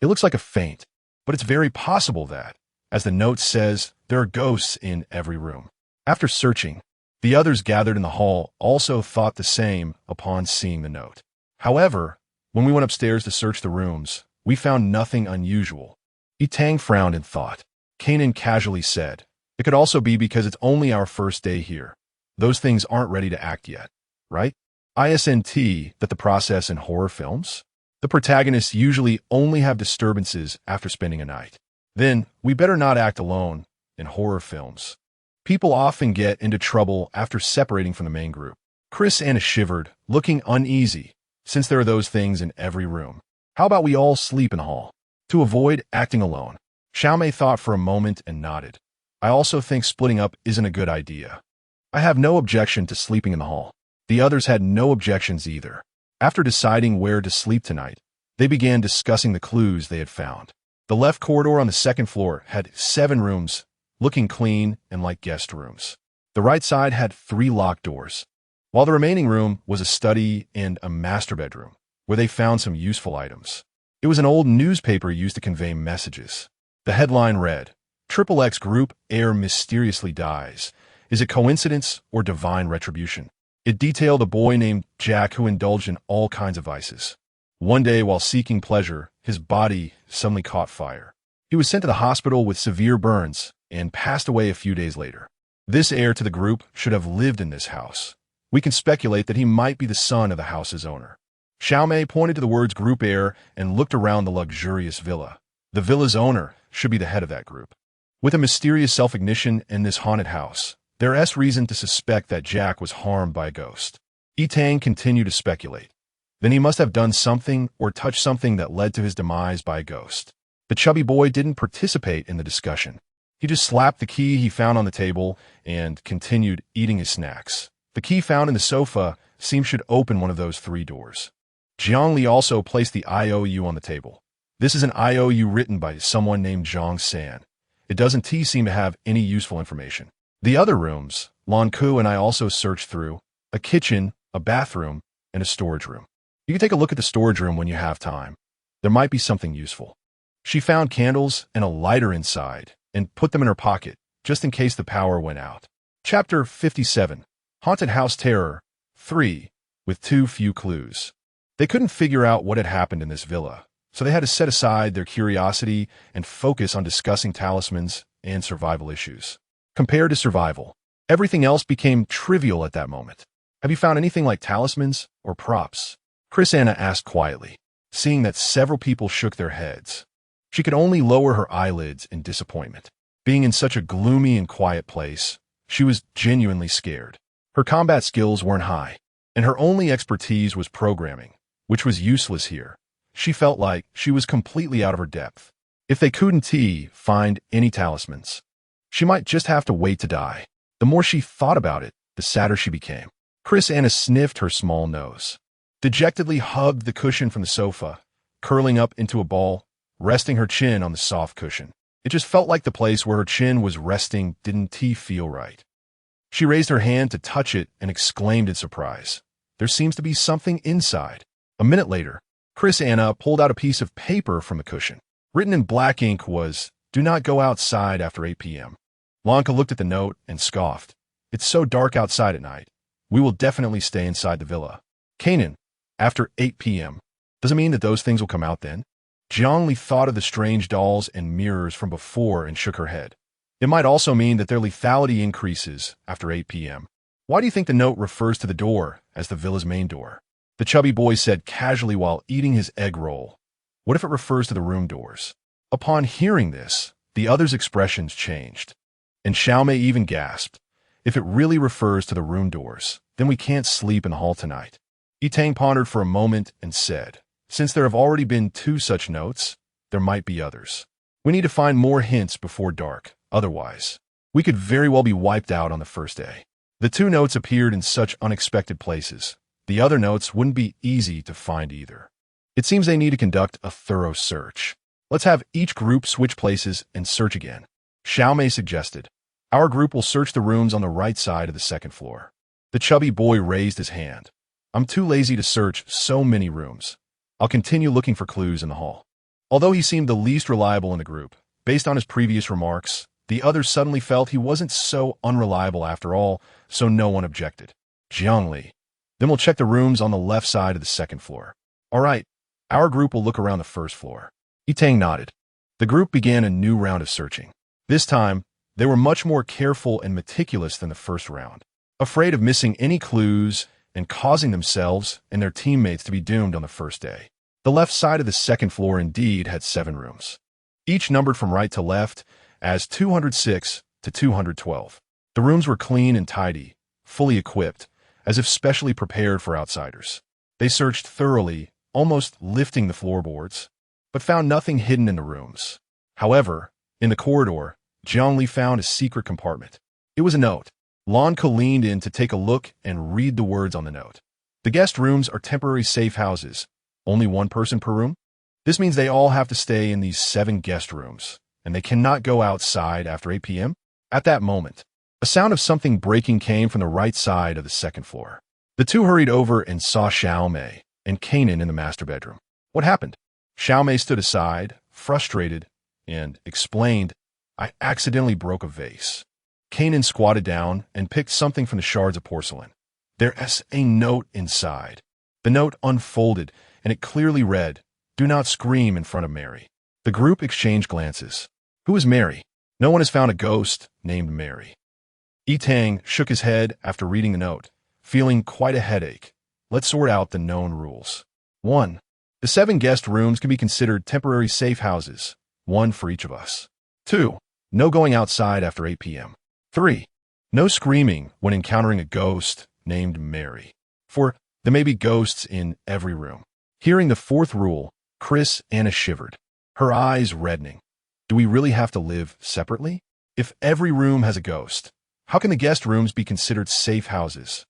Speaker 1: It looks like a feint, but it's very possible that, as the note says, there are ghosts in every room. After searching, the others gathered in the hall also thought the same upon seeing the note. However, when we went upstairs to search the rooms, we found nothing unusual. Tang frowned in thought. Kanan casually said, It could also be because it's only our first day here. Those things aren't ready to act yet, right? Isn't that the process in horror films? The protagonists usually only have disturbances after spending a night. Then, we better not act alone in horror films. People often get into trouble after separating from the main group. Chris Anna shivered, looking uneasy, since there are those things in every room. How about we all sleep in the hall? To avoid acting alone. Xiaomei thought for a moment and nodded. I also think splitting up isn't a good idea. I have no objection to sleeping in the hall. The others had no objections either. After deciding where to sleep tonight, they began discussing the clues they had found. The left corridor on the second floor had 7 rooms, looking clean and like guest rooms. The right side had 3 locked doors, while the remaining room was a study and a master bedroom, where they found some useful items. It was an old newspaper used to convey messages. The headline read, "XXX Group Heir Mysteriously Dies. Is it coincidence or divine retribution?" It detailed a boy named Jack who indulged in all kinds of vices. One day, while seeking pleasure, his body suddenly caught fire. He was sent to the hospital with severe burns and passed away a few days later. This heir to the group should have lived in this house. We can speculate that he might be the son of the house's owner. Xiaomei pointed to the words group heir and looked around the luxurious villa. The villa's owner should be the head of that group. With a mysterious self-ignition in this haunted house, there is reason to suspect that Jack was harmed by a ghost. Yitang continued to speculate. Then he must have done something or touched something that led to his demise by a ghost. The chubby boy didn't participate in the discussion. He just slapped the key he found on the table and continued eating his snacks. The key found in the sofa seemed should open one of those 3 doors. Jiangli also placed the IOU on the table. This is an IOU written by someone named Zhang San. It doesn't seem to have any useful information. The other rooms, Lan Ku and I also searched through, a kitchen, a bathroom, and a storage room. You can take a look at the storage room when you have time. There might be something useful. She found candles and a lighter inside and put them in her pocket, just in case the power went out. Chapter 57, Haunted House Terror 3, with too few clues. They couldn't figure out what had happened in this villa, so they had to set aside their curiosity and focus on discussing talismans and survival issues. Compared to survival, everything else became trivial at that moment. Have you found anything like talismans or props? Chris Anna asked quietly, seeing that several people shook their heads. She could only lower her eyelids in disappointment. Being in such a gloomy and quiet place, she was genuinely scared. Her combat skills weren't high, and her only expertise was programming, which was useless here. She felt like she was completely out of her depth. If they couldn't find any talismans, she might just have to wait to die. The more she thought about it, the sadder she became. Chris Anna sniffed her small nose, dejectedly hugged the cushion from the sofa, curling up into a ball, resting her chin on the soft cushion. It just felt like the place where her chin was resting didn't feel right. She raised her hand to touch it and exclaimed in surprise, "There seems to be something inside." A minute later, Chris Anna pulled out a piece of paper from the cushion. Written in black ink was, "Do not go outside after 8 p.m. Lanka looked at the note and scoffed. "It's so dark outside at night. We will definitely stay inside the villa." Kanan, after 8 p.m. Does it mean that those things will come out then? Jiangli thought of the strange dolls and mirrors from before and shook her head. It might also mean that their lethality increases after 8 p.m. Why do you think the note refers to the door as the villa's main door? The chubby boy said casually while eating his egg roll. What if it refers to the room doors? Upon hearing this, the other's expressions changed. And Xiaomei even gasped. If it really refers to the room doors, then we can't sleep in the hall tonight. Yitang pondered for a moment and said, "Since there have already been 2 such notes, there might be others. We need to find more hints before dark, otherwise, we could very well be wiped out on the first day." The 2 notes appeared in such unexpected places. The other notes wouldn't be easy to find either. It seems they need to conduct a thorough search. Let's have each group switch places and search again. Xiaomei suggested. Our group will search the rooms on the right side of the 2nd floor. The chubby boy raised his hand. I'm too lazy to search so many rooms. I'll continue looking for clues in the hall. Although he seemed the least reliable in the group, based on his previous remarks, the others suddenly felt he wasn't so unreliable after all, so no one objected. Jiangli. Then we'll check the rooms on the left side of the 2nd floor. All right, our group will look around the 1st floor. Yitang nodded. The group began a new round of searching. This time, they were much more careful and meticulous than the first round, afraid of missing any clues and causing themselves and their teammates to be doomed on the first day. The left side of the 2nd floor indeed had 7 rooms, each numbered from right to left as 206 to 212. The rooms were clean and tidy, fully equipped, as if specially prepared for outsiders. They searched thoroughly, almost lifting the floorboards, but found nothing hidden in the rooms. However, in the corridor, Jiangli found a secret compartment. It was a note. Lanka leaned in to take a look and read the words on the note. The guest rooms are temporary safe houses. Only 1 person per room? This means they all have to stay in these 7 guest rooms, and they cannot go outside after 8 p.m.? At that moment, A sound of something breaking came from the right side of the second floor. The two hurried over and saw Xiaomei and Kanan in the master bedroom. What happened? Xiaomei stood aside, frustrated, and explained, I accidentally broke a vase. Kanan squatted down and picked something from the shards of porcelain. There's a note inside. The note unfolded, and it clearly read, Do not scream in front of Mary. The group exchanged glances. Who is Mary? No one has found a ghost named Mary. Tang shook his head after reading the note, feeling quite a headache. Let's sort out the known rules. 1. The 7 guest rooms can be considered temporary safe houses, 1 for each of us. 2. No going outside after 8 p.m. 3. No screaming when encountering a ghost named Mary. 4. There may be ghosts in every room. Hearing the 4th rule, Anna shivered, her eyes reddening. Do we really have to live separately? If every room has a ghost, how can the guest rooms be considered safe houses?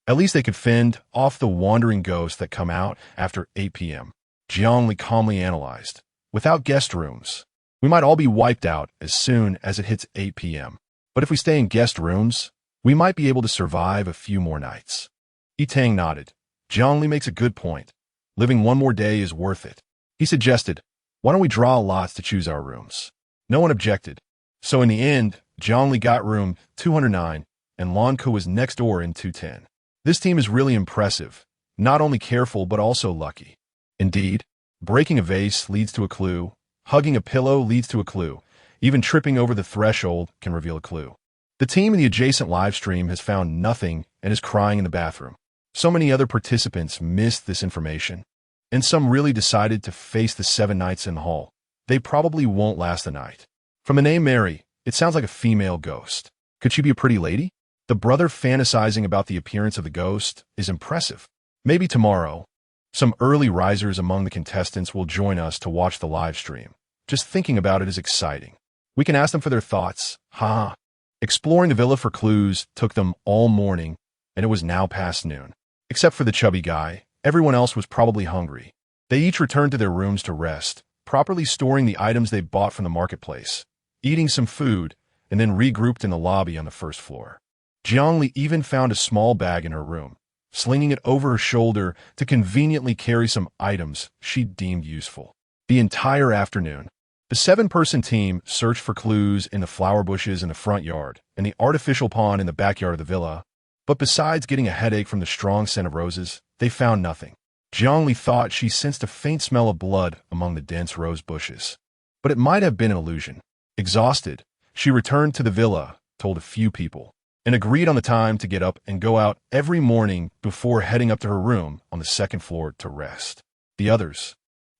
Speaker 1: At least they could fend off the wandering ghosts that come out after 8 p.m. Jiangli calmly analyzed. Without guest rooms, we might all be wiped out as soon as it hits 8 p.m. But if we stay in guest rooms, we might be able to survive a few more nights. Tang nodded. Jiangli makes a good point. Living one more day is worth it. He suggested, why don't we draw lots to choose our rooms? No one objected. So in the end, Jiangli got room 209, and Lanka was next door in 210. This team is really impressive, not only careful but also lucky. Indeed, breaking a vase leads to a clue, hugging a pillow leads to a clue, even tripping over the threshold can reveal a clue. The team in the adjacent live stream has found nothing and is crying in the bathroom. So many other participants missed this information, and some really decided to face the 7 nights in the hall. They probably won't last the night. From the name Mary, it sounds like a female ghost. Could she be a pretty lady? The brother fantasizing about the appearance of the ghost is impressive. Maybe tomorrow, some early risers among the contestants will join us to watch the live stream. Just thinking about it is exciting. We can ask them for their thoughts. Exploring the villa for clues took them all morning, and it was now past noon. Except for the chubby guy, everyone else was probably hungry. They each returned to their rooms to rest, properly storing the items they bought from the marketplace, eating some food, and then regrouped in the lobby on the first floor. Jiangli even found a small bag in her room, slinging it over her shoulder to conveniently carry some items she deemed useful. The entire afternoon, the 7-person team searched for clues in the flower bushes in the front yard and the artificial pond in the backyard of the villa, but besides getting a headache from the strong scent of roses, they found nothing. Jiangli thought she sensed a faint smell of blood among the dense rose bushes, but it might have been an illusion. Exhausted, she returned to the villa, told a few people, and agreed on the time to get up and go out every morning before heading up to her room on the second floor to rest. The others,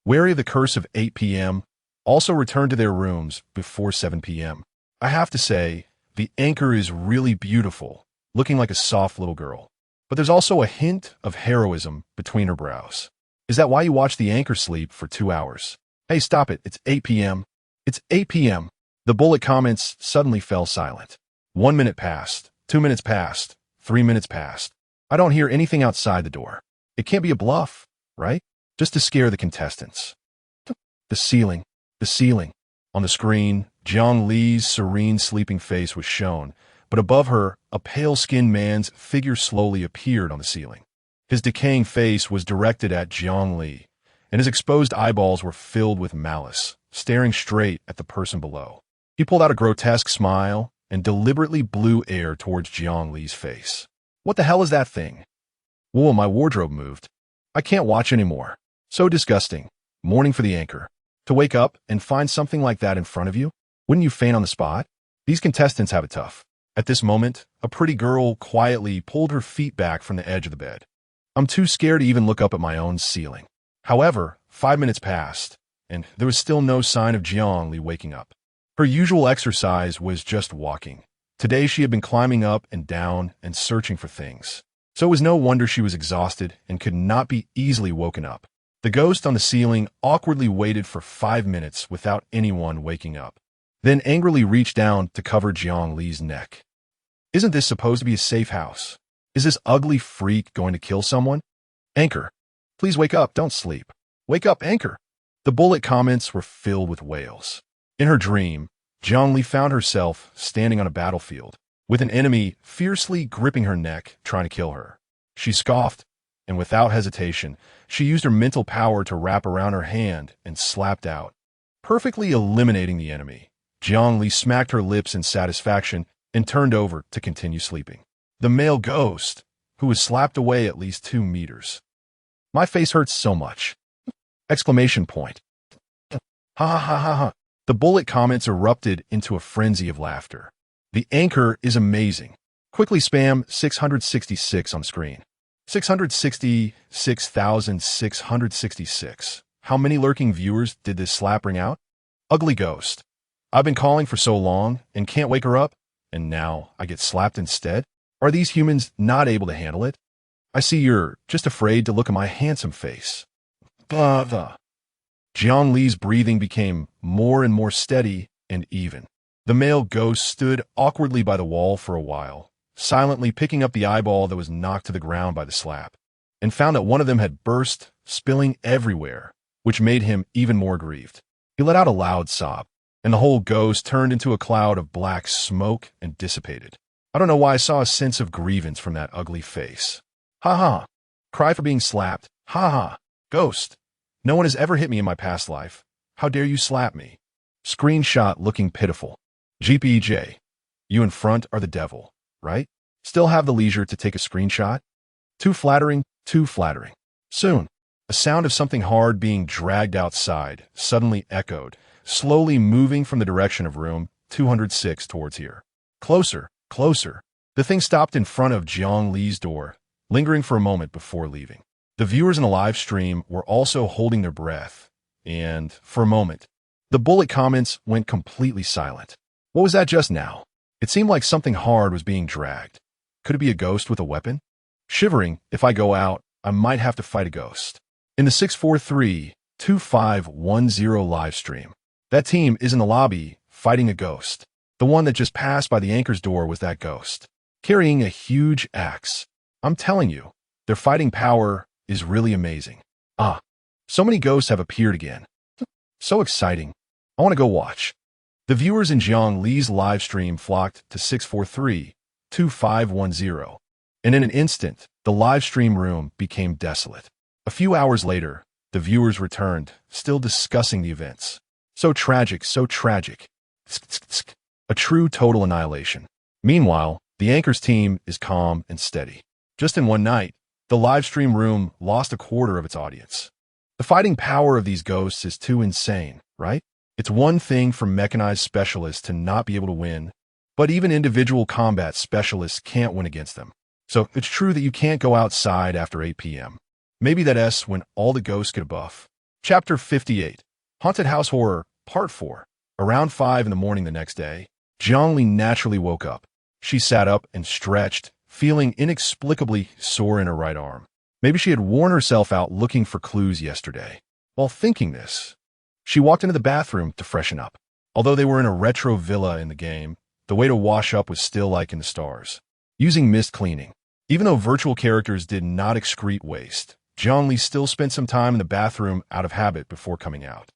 Speaker 1: wary of the curse of 8 p.m., also returned to their rooms before 7 p.m. I have to say, the anchor is really beautiful, looking like a soft little girl. But there's also a hint of heroism between her brows. Is that why you watch the anchor sleep for 2 hours? Hey, stop it, it's 8 p.m. It's 8 p.m. The bullet comments suddenly fell silent. 1 minute passed. 2 minutes passed, 3 minutes passed. I don't hear anything outside the door. It can't be a bluff, right? Just to scare the contestants. The ceiling. On the screen, Jiang Li's serene sleeping face was shown, but above her, a pale-skinned man's figure slowly appeared on the ceiling. His decaying face was directed at Jiang Li, and his exposed eyeballs were filled with malice, staring straight at the person below. He pulled out a grotesque smile and deliberately blew air towards Jiang Li's face. What the hell is that thing? Whoa, my wardrobe moved. I can't watch anymore. So disgusting. Morning for the anchor. To wake up and find something like that in front of you? Wouldn't you faint on the spot? These contestants have it tough. At this moment, a pretty girl quietly pulled her feet back from the edge of the bed. I'm too scared to even look up at my own ceiling. However, 5 minutes passed, and there was still no sign of Jiang Li waking up. Her usual exercise was just walking. Today she had been climbing up and down and searching for things. So it was no wonder she was exhausted and could not be easily woken up. The ghost on the ceiling awkwardly waited for 5 minutes without anyone waking up, then angrily reached down to cover Jiang Li's neck. Isn't this supposed to be a safe house? Is this ugly freak going to kill someone? Anchor, please wake up, don't sleep. Wake up, Anchor. The bullet comments were filled with wails. In her dream, Jiang Li found herself standing on a battlefield, with an enemy fiercely gripping her neck, trying to kill her. She scoffed, and without hesitation, she used her mental power to wrap around her hand and slapped out, perfectly eliminating the enemy. Zhongli smacked her lips in satisfaction and turned over to continue sleeping. The male ghost, who was slapped away at least 2 meters. My face hurts so much! Exclamation point. Ha ha ha ha ha. The bullet comments erupted into a frenzy of laughter. The anchor is amazing. Quickly spam 666 on screen. 666,666. How many lurking viewers did this slap bring out? Ugly ghost. I've been calling for so long and can't wake her up, and now I get slapped instead? Are these humans not able to handle it? I see you're just afraid to look at my handsome face. Blah. Jiang Li's breathing became more and more steady and even. The male ghost stood awkwardly by the wall for a while, silently picking up the eyeball that was knocked to the ground by the slap, and found that one of them had burst, spilling everywhere, which made him even more grieved. He let out a loud sob, and the whole ghost turned into a cloud of black smoke and dissipated. I don't know why I saw a sense of grievance from that ugly face. Ha ha. Cry for being slapped. Ha ha. Ghost. No one has ever hit me in my past life. How dare you slap me? Screenshot looking pitiful. GPJ. You in front are the devil, right? Still have the leisure to take a screenshot? Too flattering, too flattering. Soon, a sound of something hard being dragged outside suddenly echoed, slowly moving from the direction of room 206 towards here. Closer, closer. The thing stopped in front of Jiang Li's door, lingering for a moment before leaving. The viewers in the live stream were also holding their breath, and, for a moment, the bullet comments went completely silent. What was that just now? It seemed like something hard was being dragged. Could it be a ghost with a weapon? Shivering, if I go out, I might have to fight a ghost. In the 643-2510 live stream, that team is in the lobby fighting a ghost. The one that just passed by the anchor's door was that ghost, carrying a huge axe. I'm telling you, their fighting power is really amazing. Ah, so many ghosts have appeared again. So exciting. I want to go watch. The viewers in Jiang Li's live stream flocked to 643-2510, and in an instant, the live stream room became desolate. A few hours later, the viewers returned, still discussing the events. So tragic, so tragic. A true total annihilation. Meanwhile, the anchor's team is calm and steady. Just in one night, the live stream room lost a quarter of its audience. The fighting power of these ghosts is too insane, right? It's one thing for mechanized specialists to not be able to win, but even individual combat specialists can't win against them. So it's true that you can't go outside after 8 p.m. Maybe that's when all the ghosts get a buff. Chapter 58. Haunted House Horror, Part 4. Around 5 in the morning the next day, Zhongli naturally woke up. She sat up and stretched, feeling inexplicably sore in her right arm. Maybe she had worn herself out looking for clues yesterday. While thinking this, she walked into the bathroom to freshen up. Although they were in a retro villa in the game, the way to wash up was still like in the stars. Using mist cleaning. Even though virtual characters did not excrete waste, Zhongli still spent some time in the bathroom out of habit before coming out.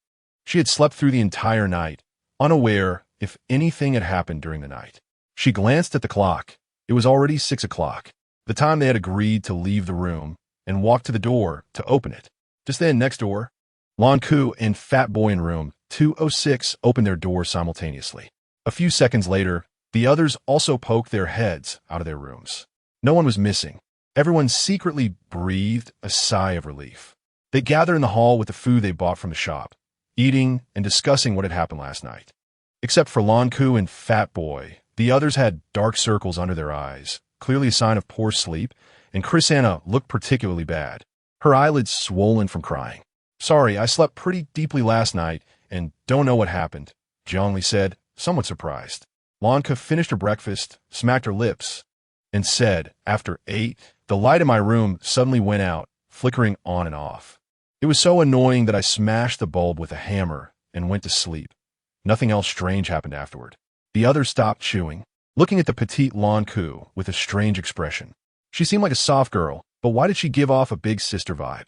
Speaker 1: She had slept through the entire night, unaware if anything had happened during the night. She glanced at the clock. It was already 6 o'clock, the time they had agreed to leave the room, and walked to the door to open it. Just then, next door, Lanku and Fat Boy in room 206 opened their doors simultaneously. A few seconds later, the others also poked their heads out of their rooms. No one was missing. Everyone secretly breathed a sigh of relief. They gathered in the hall with the food they bought from the shop, eating and discussing what had happened last night. Except for Lanku and Fat Boy, the others had dark circles under their eyes, clearly a sign of poor sleep, and Chrysanna looked particularly bad, her eyelids swollen from crying. Sorry, I slept pretty deeply last night and don't know what happened, Zhongli said, somewhat surprised. Lanka finished her breakfast, smacked her lips, and said, after 8, the light in my room suddenly went out, flickering on and off. It was so annoying that I smashed the bulb with a hammer and went to sleep. Nothing else strange happened afterward. The others stopped chewing, looking at the petite Lanku with a strange expression. She seemed like a soft girl, but why did she give off a big sister vibe?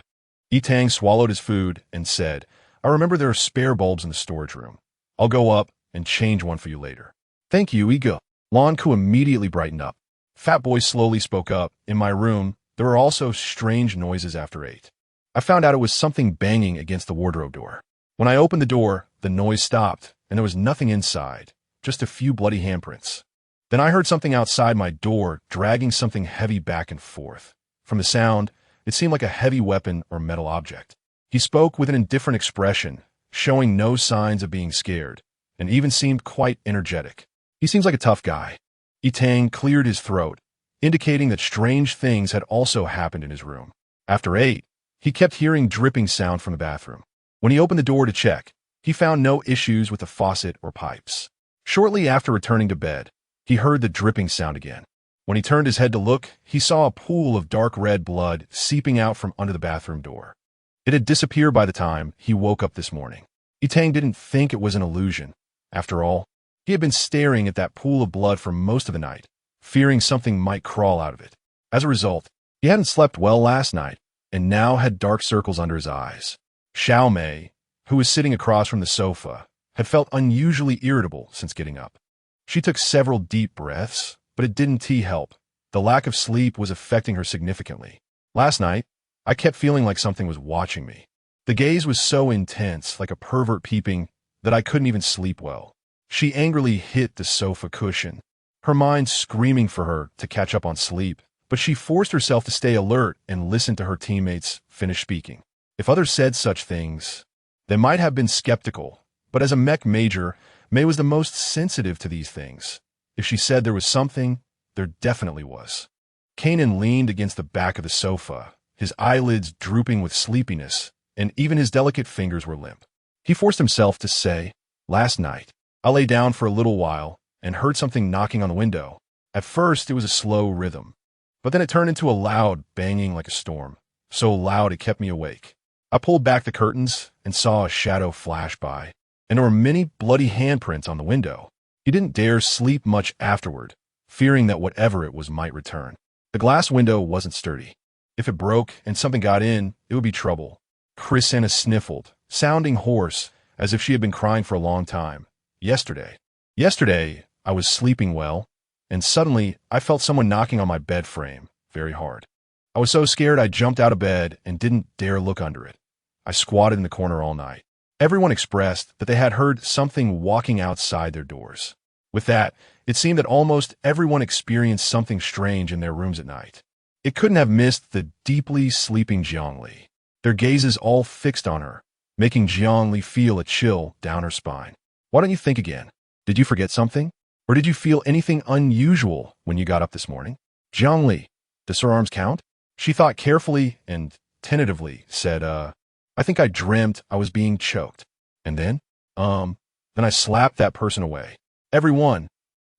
Speaker 1: Yitang swallowed his food and said, I remember there are spare bulbs in the storage room. I'll go up and change one for you later. Thank you, Iga. Lanku immediately brightened up. Fat Boy slowly spoke up. In my room, there were also strange noises after 8. I found out it was something banging against the wardrobe door. When I opened the door, the noise stopped, and there was nothing inside, just a few bloody handprints. Then I heard something outside my door, dragging something heavy back and forth. From the sound, it seemed like a heavy weapon or metal object. He spoke with an indifferent expression, showing no signs of being scared, and even seemed quite energetic. He seems like a tough guy. Itang cleared his throat, indicating that strange things had also happened in his room. After 8, he kept hearing dripping sound from the bathroom. When he opened the door to check, he found no issues with the faucet or pipes. Shortly after returning to bed, he heard the dripping sound again. When he turned his head to look, he saw a pool of dark red blood seeping out from under the bathroom door. It had disappeared by the time he woke up this morning. Itang didn't think it was an illusion. After all, he had been staring at that pool of blood for most of the night, fearing something might crawl out of it. As a result, he hadn't slept well last night, and now had dark circles under his eyes. Xiao Mei, who was sitting across from the sofa, had felt unusually irritable since getting up. She took several deep breaths, but it didn't help. The lack of sleep was affecting her significantly. Last night, I kept feeling like something was watching me. The gaze was so intense, like a pervert peeping, that I couldn't even sleep well. She angrily hit the sofa cushion, her mind screaming for her to catch up on sleep, but she forced herself to stay alert and listen to her teammates finish speaking. If others said such things, they might have been skeptical, but as a mech major, Mei was the most sensitive to these things. If she said there was something, there definitely was. Kanan leaned against the back of the sofa, his eyelids drooping with sleepiness, and even his delicate fingers were limp. He forced himself to say, "Last night, I lay down for a little while and heard something knocking on the window. At first, it was a slow rhythm, but then it turned into a loud banging like a storm, so loud it kept me awake. I pulled back the curtains and saw a shadow flash by, and there were many bloody handprints on the window." He didn't dare sleep much afterward, fearing that whatever it was might return. The glass window wasn't sturdy. If it broke and something got in, it would be trouble. Chrisanna sniffled, sounding hoarse, as if she had been crying for a long time. Yesterday, I was sleeping well, and suddenly I felt someone knocking on my bed frame, very hard. I was so scared I jumped out of bed and didn't dare look under it. I squatted in the corner all night. Everyone expressed that they had heard something walking outside their doors. With that, it seemed that almost everyone experienced something strange in their rooms at night. It couldn't have missed the deeply sleeping Zhongli. Their gazes all fixed on her, making Zhongli feel a chill down her spine. "Why don't you think again? Did you forget something? Or did you feel anything unusual when you got up this morning?" "Zhongli, does her arms count?" She thought carefully and tentatively said, "I think I dreamt I was being choked. And then I slapped that person away. Everyone.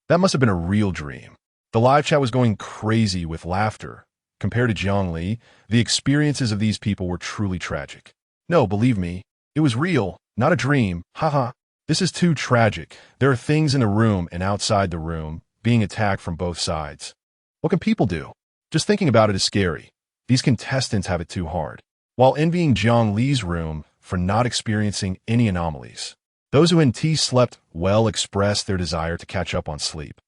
Speaker 1: That must have been a real dream." The live chat was going crazy with laughter. Compared to Zhongli, the experiences of these people were truly tragic. "No, believe me, it was real, not a dream. Haha. This is too tragic. There are things in the room and outside the room being attacked from both sides. What can people do? Just thinking about it is scary. These contestants have it too hard." While envying Zhongli's room for not experiencing any anomalies, those who in T slept well expressed their desire to catch up on sleep,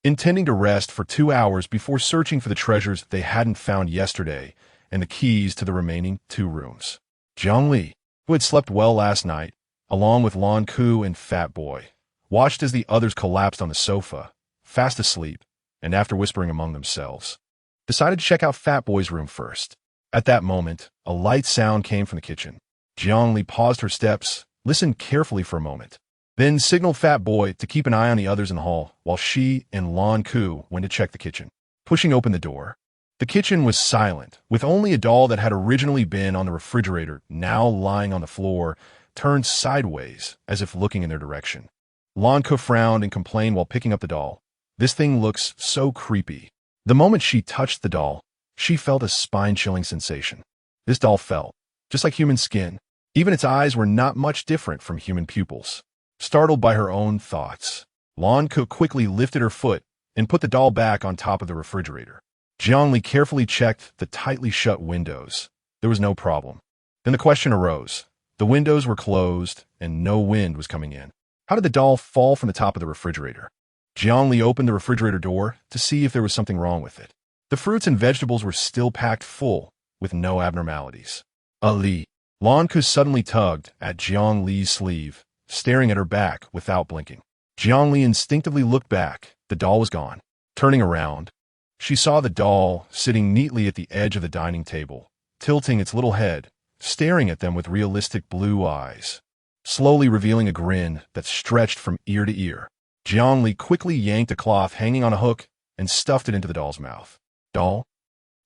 Speaker 1: intending to rest for 2 hours before searching for the treasures they hadn't found yesterday and the keys to the remaining 2 rooms. Zhongli, who had slept well last night, along with Lan Ku and Fat Boy, watched as the others collapsed on the sofa, fast asleep, and after whispering among themselves, decided to check out Fat Boy's room first. At that moment, a light sound came from the kitchen. Zhongli paused her steps, listened carefully for a moment, then signaled Fat Boy to keep an eye on the others in the hall while she and Lan Ku went to check the kitchen. Pushing open the door, the kitchen was silent, with only a doll that had originally been on the refrigerator now lying on the floor, turned sideways as if looking in their direction. Lan Ku frowned and complained while picking up the doll. "This thing looks so creepy." The moment she touched the doll, she felt a spine-chilling sensation. This doll felt just like human skin. Even its eyes were not much different from human pupils. Startled by her own thoughts, Lan Ku quickly lifted her foot and put the doll back on top of the refrigerator. Zhongli carefully checked the tightly shut windows. There was no problem. Then the question arose. The windows were closed and no wind was coming in. How did the doll fall from the top of the refrigerator? Jiangli opened the refrigerator door to see if there was something wrong with it. The fruits and vegetables were still packed full, with no abnormalities. Ali. Lanku suddenly tugged at Jiang Li's sleeve, staring at her back without blinking. Jiang Li instinctively looked back. The doll was gone. Turning around, she saw the doll sitting neatly at the edge of the dining table, tilting its little head, staring at them with realistic blue eyes, slowly revealing a grin that stretched from ear to ear. Jiang Li quickly yanked a cloth hanging on a hook and stuffed it into the doll's mouth. Doll?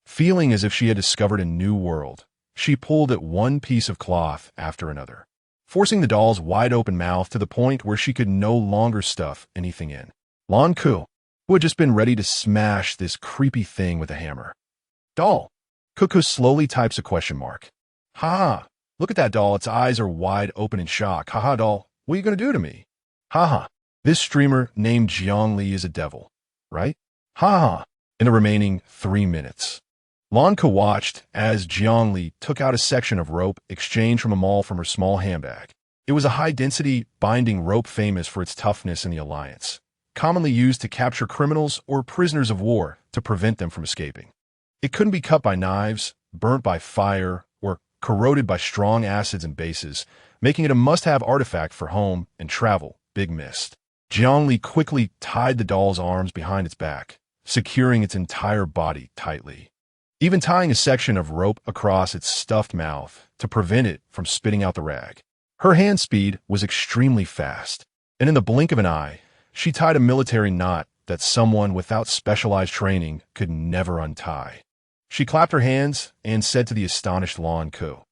Speaker 1: Feeling as if she had discovered a new world, she pulled at one piece of cloth after another, forcing the doll's wide-open mouth to the point where she could no longer stuff anything in. Lanku, who had just been ready to smash this creepy thing with a hammer. Doll. Cuckoo slowly types a question mark. Ha! Look at that doll. Its eyes are wide open in shock. Haha, doll. What are you going to do to me? Haha. This streamer named Jiang Li is a devil, right? Haha. In the remaining 3 minutes, Lanka watched as Jiang Li took out a section of rope exchanged from a mall from her small handbag. It was a high-density binding rope famous for its toughness in the Alliance, commonly used to capture criminals or prisoners of war to prevent them from escaping. It couldn't be cut by knives, burnt by fire, or corroded by strong acids and bases, making it a must-have artifact for home and travel. Big missed. Jiang Li quickly tied the doll's arms behind its back, securing its entire body tightly, even tying a section of rope across its stuffed mouth to prevent it from spitting out the rag. Her hand speed was extremely fast, and in the blink of an eye, she tied a military knot that someone without specialized training could never untie. She clapped her hands and said to the astonished Lanku,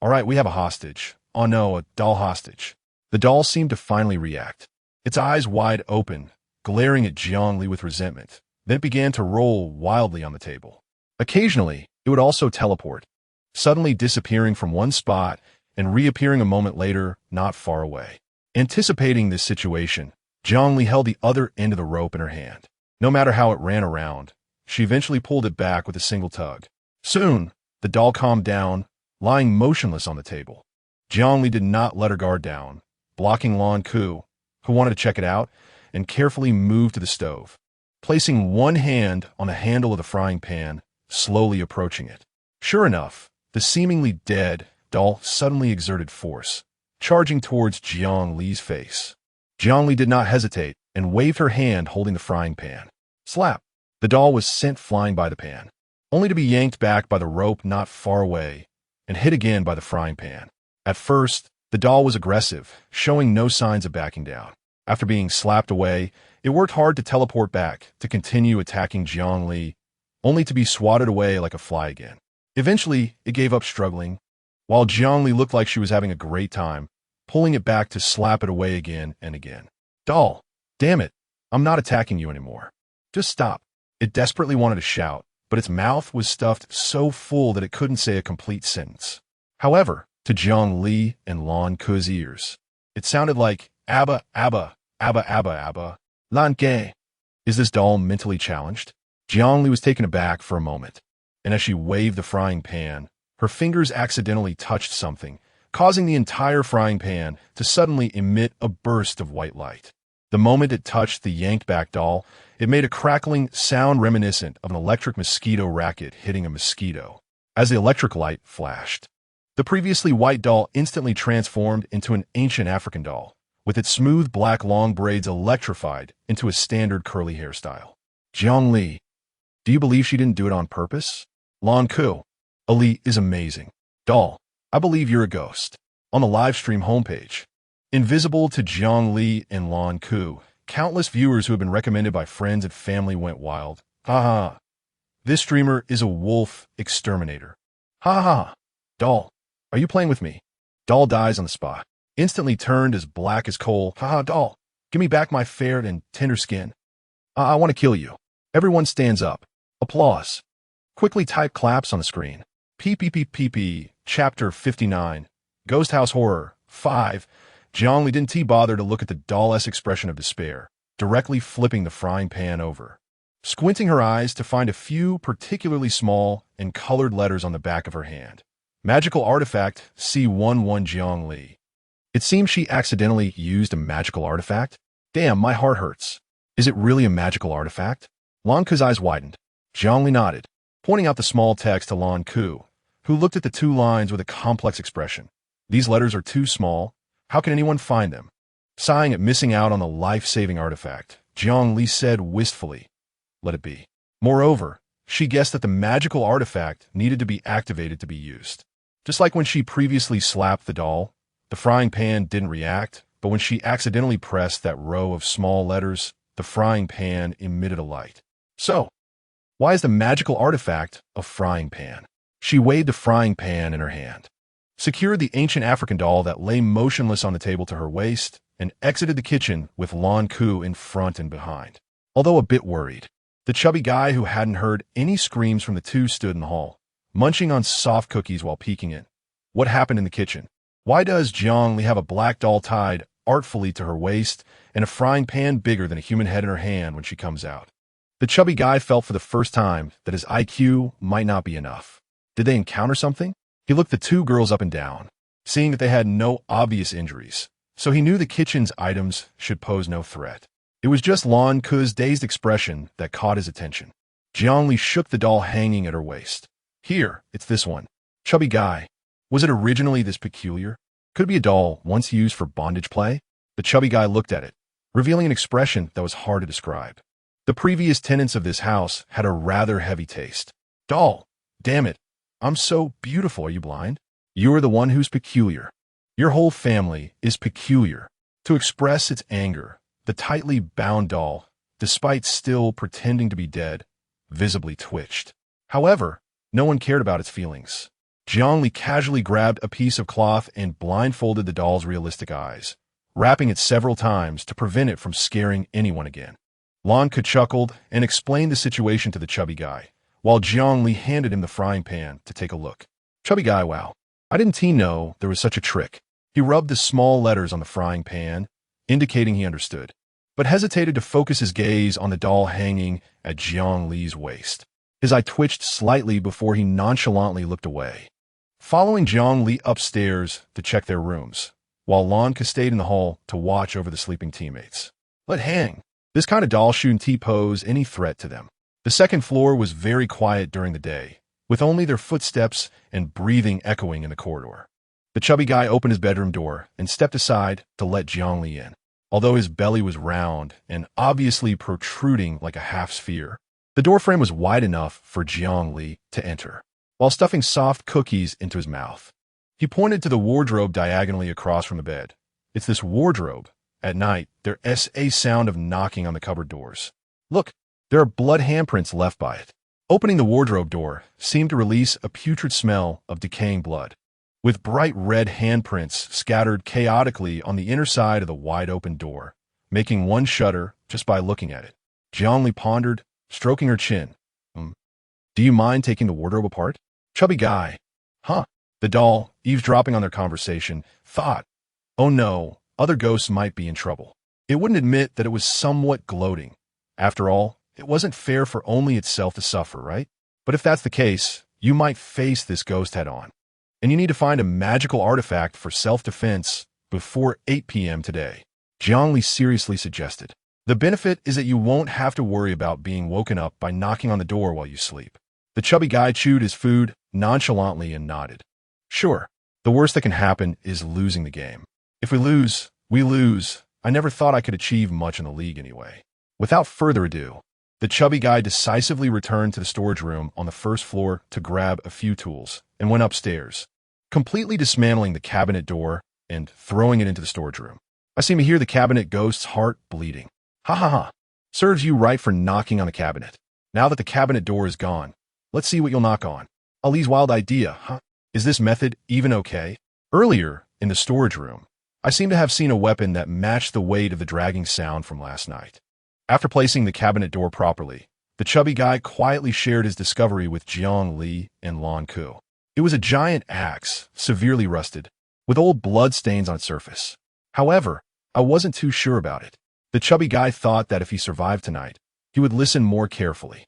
Speaker 1: "All right, we have a hostage. Oh no, a doll hostage." The doll seemed to finally react, its eyes wide open, glaring at Jiang Li with resentment. Then it began to roll wildly on the table. Occasionally, it would also teleport, suddenly disappearing from one spot and reappearing a moment later, not far away. Anticipating this situation, Jiang Li held the other end of the rope in her hand. No matter how it ran around, she eventually pulled it back with a single tug. Soon, the doll calmed down, lying motionless on the table. Jiang Li did not let her guard down, blocking Lanku, who wanted to check it out, and carefully moved to the stove, placing one hand on the handle of the frying pan, slowly approaching it. Sure enough, the seemingly dead doll suddenly exerted force, charging towards Jiang Li's face. Jiang Li did not hesitate and waved her hand holding the frying pan. Slap! The doll was sent flying by the pan, only to be yanked back by the rope not far away and hit again by the frying pan. At first, the doll was aggressive, showing no signs of backing down. After being slapped away, it worked hard to teleport back to continue attacking Jiang Li, only to be swatted away like a fly again. Eventually, it gave up struggling, while Jiang Li looked like she was having a great time, pulling it back to slap it away again and again. Doll, damn it, I'm not attacking you anymore. Just stop. It desperately wanted to shout, but its mouth was stuffed so full that it couldn't say a complete sentence. However, to Jiang Li and Lanku's ears, it sounded like Abba, Abba, Abba, Abba, Abba, Lanke. Is this doll mentally challenged? Jiang Li was taken aback for a moment, and as she waved the frying pan, her fingers accidentally touched something, causing the entire frying pan to suddenly emit a burst of white light. The moment it touched the yanked-back doll, it made a crackling sound reminiscent of an electric mosquito racket hitting a mosquito. As the electric light flashed, the previously white doll instantly transformed into an ancient African doll, with its smooth black long braids electrified into a standard curly hairstyle. Jiang Li, do you believe she didn't do it on purpose? Lanku, Ali is amazing. Doll, I believe you're a ghost. On the livestream homepage, invisible to Jiang Li and Lanku, countless viewers who have been recommended by friends and family went wild. Haha. This streamer is a wolf exterminator. Haha. Doll, are you playing with me? Doll dies on the spot, instantly turned as black as coal. Haha, doll, give me back my fair and tender skin. I want to kill you. Everyone stands up. Applause. Quickly type claps on the screen. PPPPP, Chapter 59, Ghost House Horror, 5. Jiang Li didn't bother to look at the doll-esque expression of despair, directly flipping the frying pan over, squinting her eyes to find a few particularly small and colored letters on the back of her hand. Magical artifact C11 Jiang Li. It seems she accidentally used a magical artifact. Damn, my heart hurts. Is it really a magical artifact? Lan Ku's eyes widened. Zhongli nodded, pointing out the small text to Lan Ku, who looked at the two lines with a complex expression. These letters are too small. How can anyone find them? Sighing at missing out on the life-saving artifact, Zhongli said wistfully, "Let it be." Moreover, she guessed that the magical artifact needed to be activated to be used. Just like when she previously slapped the doll, the frying pan didn't react, but when she accidentally pressed that row of small letters, the frying pan emitted a light. So, why is the magical artifact a frying pan? She weighed the frying pan in her hand, secured the ancient African doll that lay motionless on the table to her waist, and exited the kitchen with Lan Ku in front and behind. Although a bit worried, the chubby guy who hadn't heard any screams from the two stood in the hall, munching on soft cookies while peeking in. What happened in the kitchen? Why does Zhongli have a black doll tied artfully to her waist and a frying pan bigger than a human head in her hand when she comes out? The chubby guy felt for the first time that his IQ might not be enough. Did they encounter something? He looked the two girls up and down, seeing that they had no obvious injuries, so he knew the kitchen's items should pose no threat. It was just Lan Ku's dazed expression that caught his attention. Zhongli shook the doll hanging at her waist. "Here, it's this one." Chubby guy. Was it originally this peculiar? Could it be a doll once used for bondage play? The chubby guy looked at it, revealing an expression that was hard to describe. The previous tenants of this house had a rather heavy taste. "Doll, damn it. I'm so beautiful, are you blind? You are the one who's peculiar. Your whole family is peculiar." To express its anger, the tightly bound doll, despite still pretending to be dead, visibly twitched. However, no one cared about its feelings. Zhongli casually grabbed a piece of cloth and blindfolded the doll's realistic eyes, wrapping it several times to prevent it from scaring anyone again. Lan Ku chuckled and explained the situation to the chubby guy, while Zhongli handed him the frying pan to take a look. Chubby guy, wow. I didn't know there was such a trick. He rubbed the small letters on the frying pan, indicating he understood, but hesitated to focus his gaze on the doll hanging at Zhongli's waist. His eye twitched slightly before he nonchalantly looked away, following Zhongli upstairs to check their rooms, while Lan Ku stayed in the hall to watch over the sleeping teammates. Let hang. This kind of doll shouldn't pose any threat to them. The second floor was very quiet during the day, with only their footsteps and breathing echoing in the corridor. The chubby guy opened his bedroom door and stepped aside to let Zhongli in. Although his belly was round and obviously protruding like a half-sphere, the doorframe was wide enough for Zhongli to enter, while stuffing soft cookies into his mouth. He pointed to the wardrobe diagonally across from the bed. It's this wardrobe. At night, there's a sound of knocking on the cupboard doors. Look, there are blood handprints left by it. Opening the wardrobe door seemed to release a putrid smell of decaying blood, with bright red handprints scattered chaotically on the inner side of the wide-open door, making one shudder just by looking at it. Zhongli pondered, stroking her chin. Do you mind taking the wardrobe apart? Chubby guy. Huh. The doll, eavesdropping on their conversation, thought, oh no, other ghosts might be in trouble. It wouldn't admit that it was somewhat gloating. After all, it wasn't fair for only itself to suffer, right? But if that's the case, you might face this ghost head-on. And you need to find a magical artifact for self-defense before 8 p.m. today, Zhongli seriously suggested. The benefit is that you won't have to worry about being woken up by knocking on the door while you sleep. The chubby guy chewed his food nonchalantly and nodded. Sure, the worst that can happen is losing the game. If we lose, we lose. I never thought I could achieve much in the league anyway. Without further ado, the chubby guy decisively returned to the storage room on the first floor to grab a few tools and went upstairs, completely dismantling the cabinet door and throwing it into the storage room. I seem to hear the cabinet ghost's heart bleeding. Ha ha ha. Serves you right for knocking on the cabinet. Now that the cabinet door is gone, let's see what you'll knock on. Ali's wild idea, huh? Is this method even okay? Earlier, in the storage room, I seem to have seen a weapon that matched the weight of the dragging sound from last night. After placing the cabinet door properly, the chubby guy quietly shared his discovery with Zhongli and Lan Ku. It was a giant axe, severely rusted, with old blood stains on its surface. However, I wasn't too sure about it. The chubby guy thought that if he survived tonight, he would listen more carefully.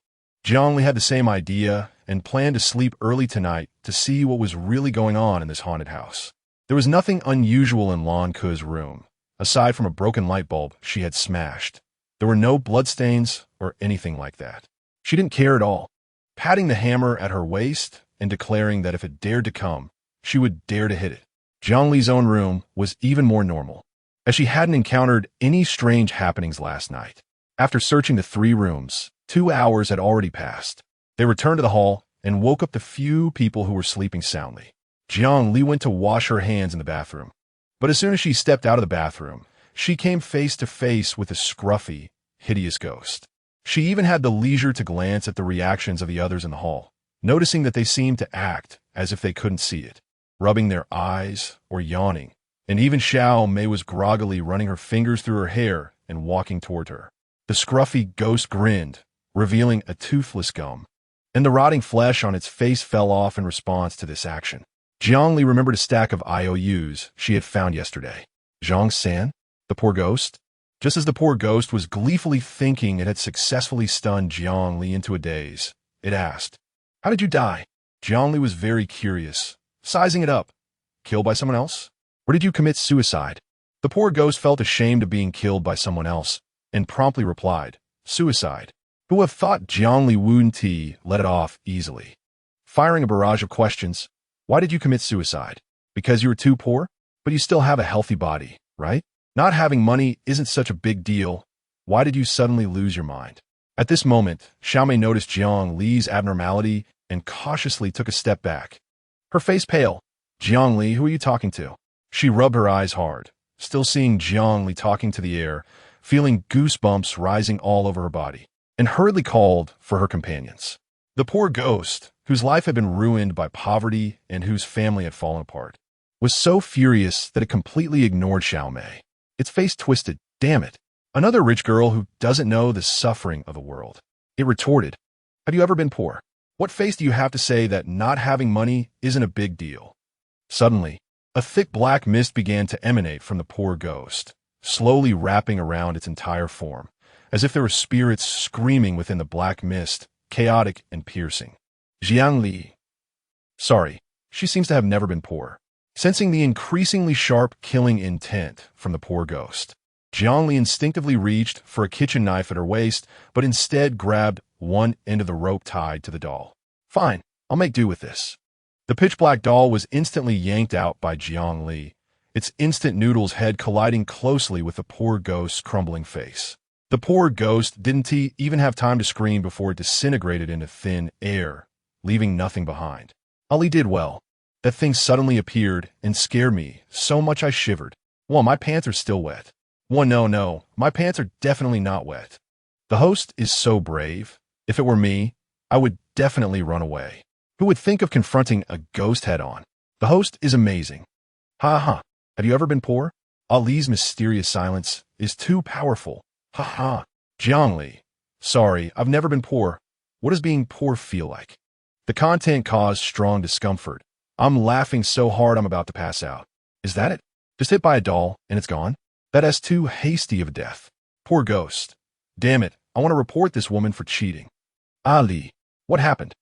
Speaker 1: Zhongli had the same idea and planned to sleep early tonight to see what was really going on in this haunted house. There was nothing unusual in Lan Ku's room, aside from a broken light bulb she had smashed, There were no bloodstains or anything like that. She didn't care at all, patting the hammer at her waist and declaring that if it dared to come, she would dare to hit it. Jiangli's own room was even more normal, as she hadn't encountered any strange happenings last night. After searching the 3 rooms, 2 hours had already passed. They returned to the hall and woke up the few people who were sleeping soundly. Jiangli went to wash her hands in the bathroom. But as soon as she stepped out of the bathroom, she came face to face with a scruffy, hideous ghost. She even had the leisure to glance at the reactions of the others in the hall, noticing that they seemed to act as if they couldn't see it, rubbing their eyes or yawning. And even Xiao Mei was groggily running her fingers through her hair and walking toward her. The scruffy ghost grinned, revealing a toothless gum, and the rotting flesh on its face fell off in response to this action. Jiangli remembered a stack of IOUs she had found yesterday. Zhang-san? The poor ghost? Just as the poor ghost was gleefully thinking it had successfully stunned Jiangli into a daze, it asked, "How did you die?" Jiangli was very curious, sizing it up. Killed by someone else? Or did you commit suicide? The poor ghost felt ashamed of being killed by someone else, and promptly replied, "Suicide." Who would have thought Jiangli Wunti let it off easily? Firing a barrage of questions. Why did you commit suicide? Because you were too poor? But you still have a healthy body, right? Not having money isn't such a big deal. Why did you suddenly lose your mind? At this moment, Xiaomei noticed Jiang Li's abnormality and cautiously took a step back. Her face pale. "Jiang Li, who are you talking to?" She rubbed her eyes hard, still seeing Jiang Li talking to the air, feeling goosebumps rising all over her body, and hurriedly called for her companions. The poor ghost, whose life had been ruined by poverty and whose family had fallen apart, was so furious that it completely ignored Xiaomei. Its face twisted. "Damn it. Another rich girl who doesn't know the suffering of the world." It retorted, "Have you ever been poor? What face do you have to say that not having money isn't a big deal?" Suddenly, a thick black mist began to emanate from the poor ghost, slowly wrapping around its entire form, as if there were spirits screaming within the black mist, chaotic and piercing. Jiang Li. Sorry, she seems to have never been poor. Sensing the increasingly sharp killing intent from the poor ghost, Jiang Li instinctively reached for a kitchen knife at her waist, but instead grabbed one end of the rope tied to the doll. "Fine, I'll make do with this." The pitch-black doll was instantly yanked out by Jiang Li, its instant noodle's head colliding closely with the poor ghost's crumbling face. The poor ghost didn't even have time to scream before it disintegrated into thin air, leaving nothing behind. Ali did well. That thing suddenly appeared and scared me so much I shivered. Well, my pants are still wet. Well, no, my pants are definitely not wet. The host is so brave. If it were me, I would definitely run away. Who would think of confronting a ghost head-on? The host is amazing. Ha ha. Have you ever been poor? Ali's mysterious silence is too powerful. Ha ha. Jiang Li. Sorry, I've never been poor. What does being poor feel like? The content caused strong discomfort. I'm laughing so hard I'm about to pass out. Is that it? Just hit by a doll and it's gone? That is too hasty of a death. Poor ghost. Damn it, I want to report this woman for cheating. Ali. What happened?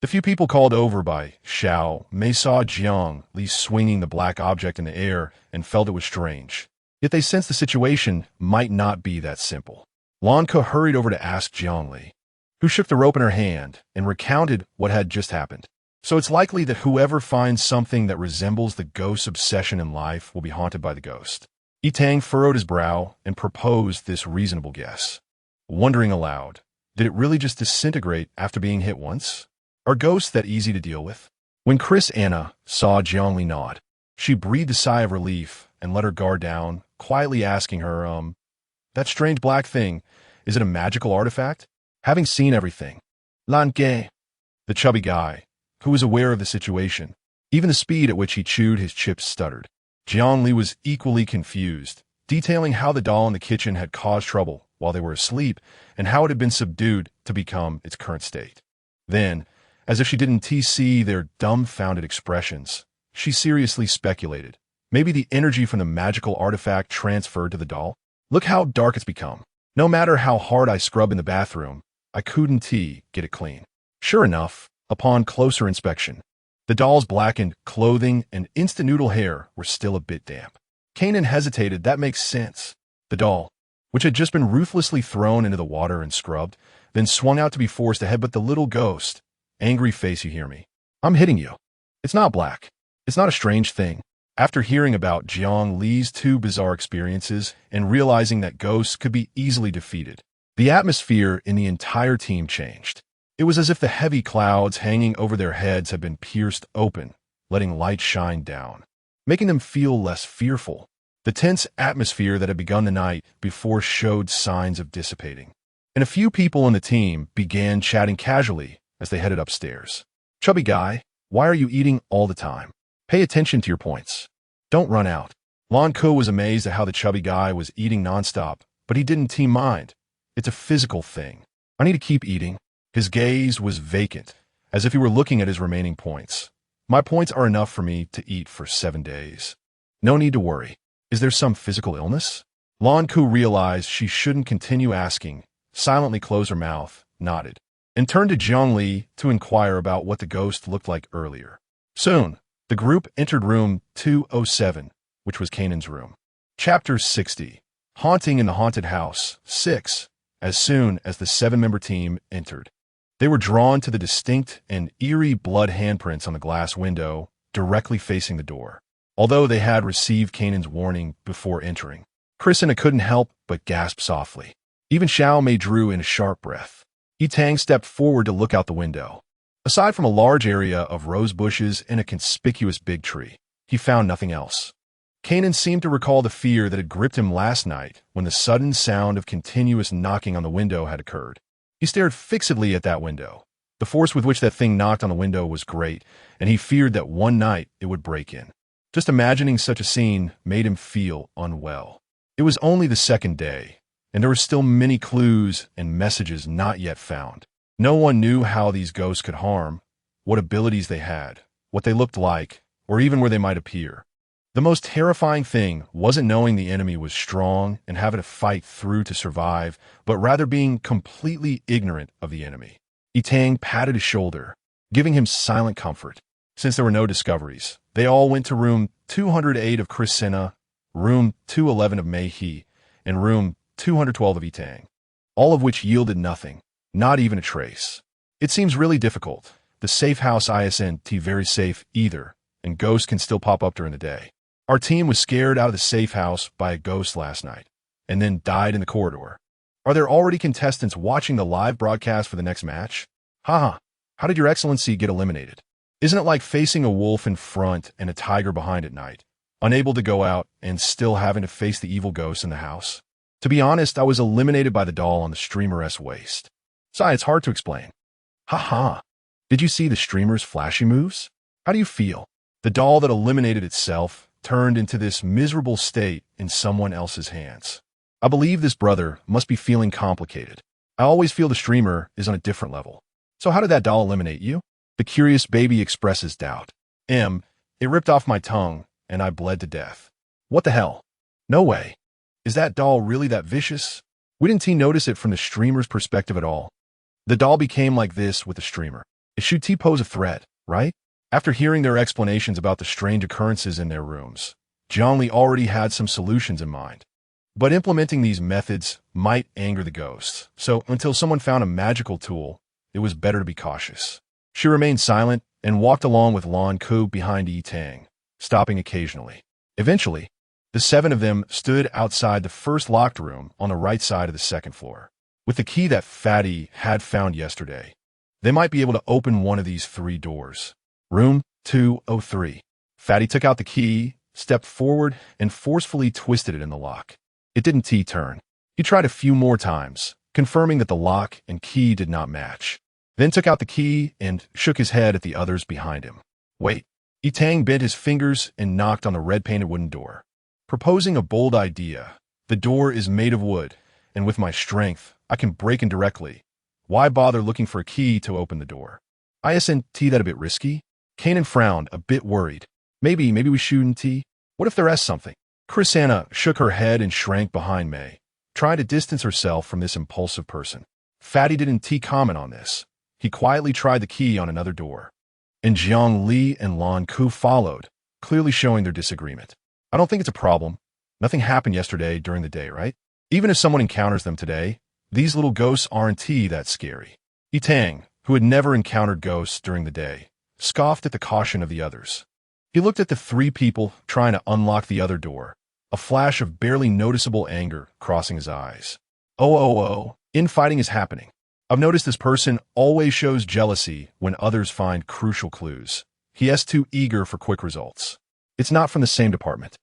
Speaker 1: The few people called over by Xiao Mei saw Jiang Li swinging the black object in the air and felt it was strange. Yet they sensed the situation might not be that simple. Lanka hurried over to ask Jiang Li, who shook the rope in her hand and recounted what had just happened. So it's likely that whoever finds something that resembles the ghost's obsession in life will be haunted by the ghost. Yitang furrowed his brow and proposed this reasonable guess. Wondering aloud, did it really just disintegrate after being hit once? Are ghosts that easy to deal with? When Chris Anna saw Jiang Li nod, she breathed a sigh of relief and let her guard down, quietly asking her, that strange black thing, is it a magical artifact? Having seen everything, Lan Ge, the chubby guy, who was aware of the situation, even the speed at which he chewed his chips stuttered. Jiang Li was equally confused, detailing how the doll in the kitchen had caused trouble while they were asleep and how it had been subdued to become its current state. Then, as if she didn't see their dumbfounded expressions, she seriously speculated. Maybe the energy from the magical artifact transferred to the doll? Look how dark it's become. No matter how hard I scrub in the bathroom, I couldn't get it clean. Sure enough, upon closer inspection, the doll's blackened clothing and instant noodle hair were still a bit damp. Kanan hesitated. That makes sense. The doll. which had just been ruthlessly thrown into the water and scrubbed, then swung out to be forced to headbutt the little ghost. Angry face, you hear me? I'm hitting you. It's not black. It's not a strange thing. After hearing about Jiang Li's two bizarre experiences and realizing that ghosts could be easily defeated, the atmosphere in the entire team changed. It was as if the heavy clouds hanging over their heads had been pierced open, letting light shine down, making them feel less fearful. The tense atmosphere that had begun the night before showed signs of dissipating, and a few people on the team began chatting casually as they headed upstairs. Chubby guy, why are you eating all the time? Pay attention to your points. Don't run out. Lan Ku was amazed at how the chubby guy was eating nonstop, but he didn't team mind. It's a physical thing. I need to keep eating. His gaze was vacant, as if he were looking at his remaining points. My points are enough for me to eat for 7 days. No need to worry. Is there some physical illness? Lan Ku realized she shouldn't continue asking, silently closed her mouth, nodded, and turned to Jiang Li to inquire about what the ghost looked like earlier. Soon, the group entered room 207, which was Kanan's room. Chapter 60. Haunting in the Haunted House, 6. As soon as the 7-member team entered, they were drawn to the distinct and eerie blood handprints on the glass window directly facing the door. Although they had received Kanan's warning before entering, Christina couldn't help but gasp softly. Even Xiao Mei drew in a sharp breath. Yitang stepped forward to look out the window. Aside from a large area of rose bushes and a conspicuous big tree, he found nothing else. Kanan seemed to recall the fear that had gripped him last night when the sudden sound of continuous knocking on the window had occurred. He stared fixedly at that window. The force with which that thing knocked on the window was great, and he feared that one night it would break in. Just imagining such a scene made him feel unwell. It was only the 2nd day, and there were still many clues and messages not yet found. No one knew how these ghosts could harm, what abilities they had, what they looked like, or even where they might appear. The most terrifying thing wasn't knowing the enemy was strong and having to fight through to survive, but rather being completely ignorant of the enemy. Yitang patted his shoulder, giving him silent comfort. Since there were no discoveries, they all went to room 208 of Christina, room 211 of Mei He, and room 212 of Yitang, all of which yielded nothing, not even a trace. It seems really difficult. The safe house isn't very safe either, and ghosts can still pop up during the day. Our team was scared out of the safe house by a ghost last night, and then died in the corridor. Are there already contestants watching the live broadcast for the next match? Haha, how did your excellency get eliminated? Isn't it like facing a wolf in front and a tiger behind at night, unable to go out and still having to face the evil ghosts in the house? To be honest, I was eliminated by the doll on the streamer's waist. Sai, it's hard to explain. Haha, did you see the streamer's flashy moves? How do you feel? The doll that eliminated itself turned into this miserable state in someone else's hands. I believe this brother must be feeling complicated. I always feel the streamer is on a different level. So how did that doll eliminate you? The curious baby expresses doubt. It ripped off my tongue, and I bled to death. What the hell? No way. Is that doll really that vicious? We didn't notice it from the streamer's perspective at all. The doll became like this with the streamer. It should pose a threat, right? After hearing their explanations about the strange occurrences in their rooms, Jiang Li already had some solutions in mind. But implementing these methods might anger the ghosts, so until someone found a magical tool, it was better to be cautious. She remained silent and walked along with Lan Ku behind Yitang, stopping occasionally. Eventually, the 7 of them stood outside the first locked room on the right side of the 2nd floor. With the key that Fatty had found yesterday, they might be able to open one of these 3 doors. Room 203. Fatty took out the key, stepped forward, and forcefully twisted it in the lock. It didn't turn. He tried a few more times, confirming that the lock and key did not match. Then took out the key and shook his head at the others behind him. Wait. Yitang bent his fingers and knocked on the red-painted wooden door, proposing a bold idea. The door is made of wood, and with my strength, I can break in directly. Why bother looking for a key to open the door? Isn't that a bit risky? Kanan frowned, a bit worried. Maybe we shouldn't. What if there is something? Christina shook her head and shrank behind Mei, trying to distance herself from this impulsive person. Fatty didn't comment on this. He quietly tried the key on another door. And Jiang Li and Lan Ku followed, clearly showing their disagreement. I don't think it's a problem. Nothing happened yesterday during the day, right? Even if someone encounters them today, these little ghosts aren't that scary. Tang, who had never encountered ghosts during the day, scoffed at the caution of the others. He looked at the three people trying to unlock the other door, a flash of barely noticeable anger crossing his eyes. Oh, infighting is happening. I've noticed this person always shows jealousy when others find crucial clues. He is too eager for quick results. It's not from the same department.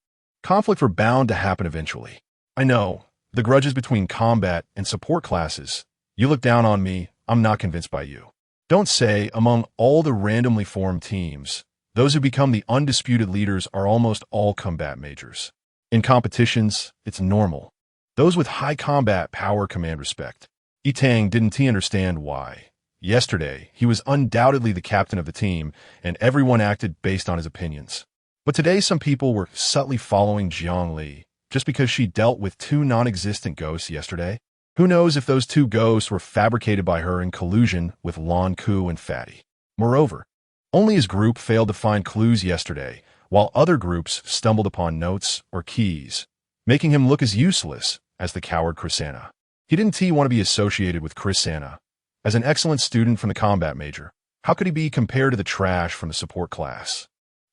Speaker 1: Conflict were bound to happen eventually. I know, the grudges between combat and support classes. You look down on me, I'm not convinced by you. Don't say, among all the randomly formed teams, those who become the undisputed leaders are almost all combat majors. In competitions, it's normal. Those with high combat power command respect. Tang didn't understand why. Yesterday, he was undoubtedly the captain of the team, and everyone acted based on his opinions. But today some people were subtly following Li, just because she dealt with two non-existent ghosts yesterday. Who knows if those two ghosts were fabricated by her in collusion with Lan Ku and Fatty. Moreover, only his group failed to find clues yesterday, while other groups stumbled upon notes or keys, making him look as useless as the coward Chrisanna. He didn't want to be associated with Chrisanna. As an excellent student from the combat major, how could he be compared to the trash from the support class?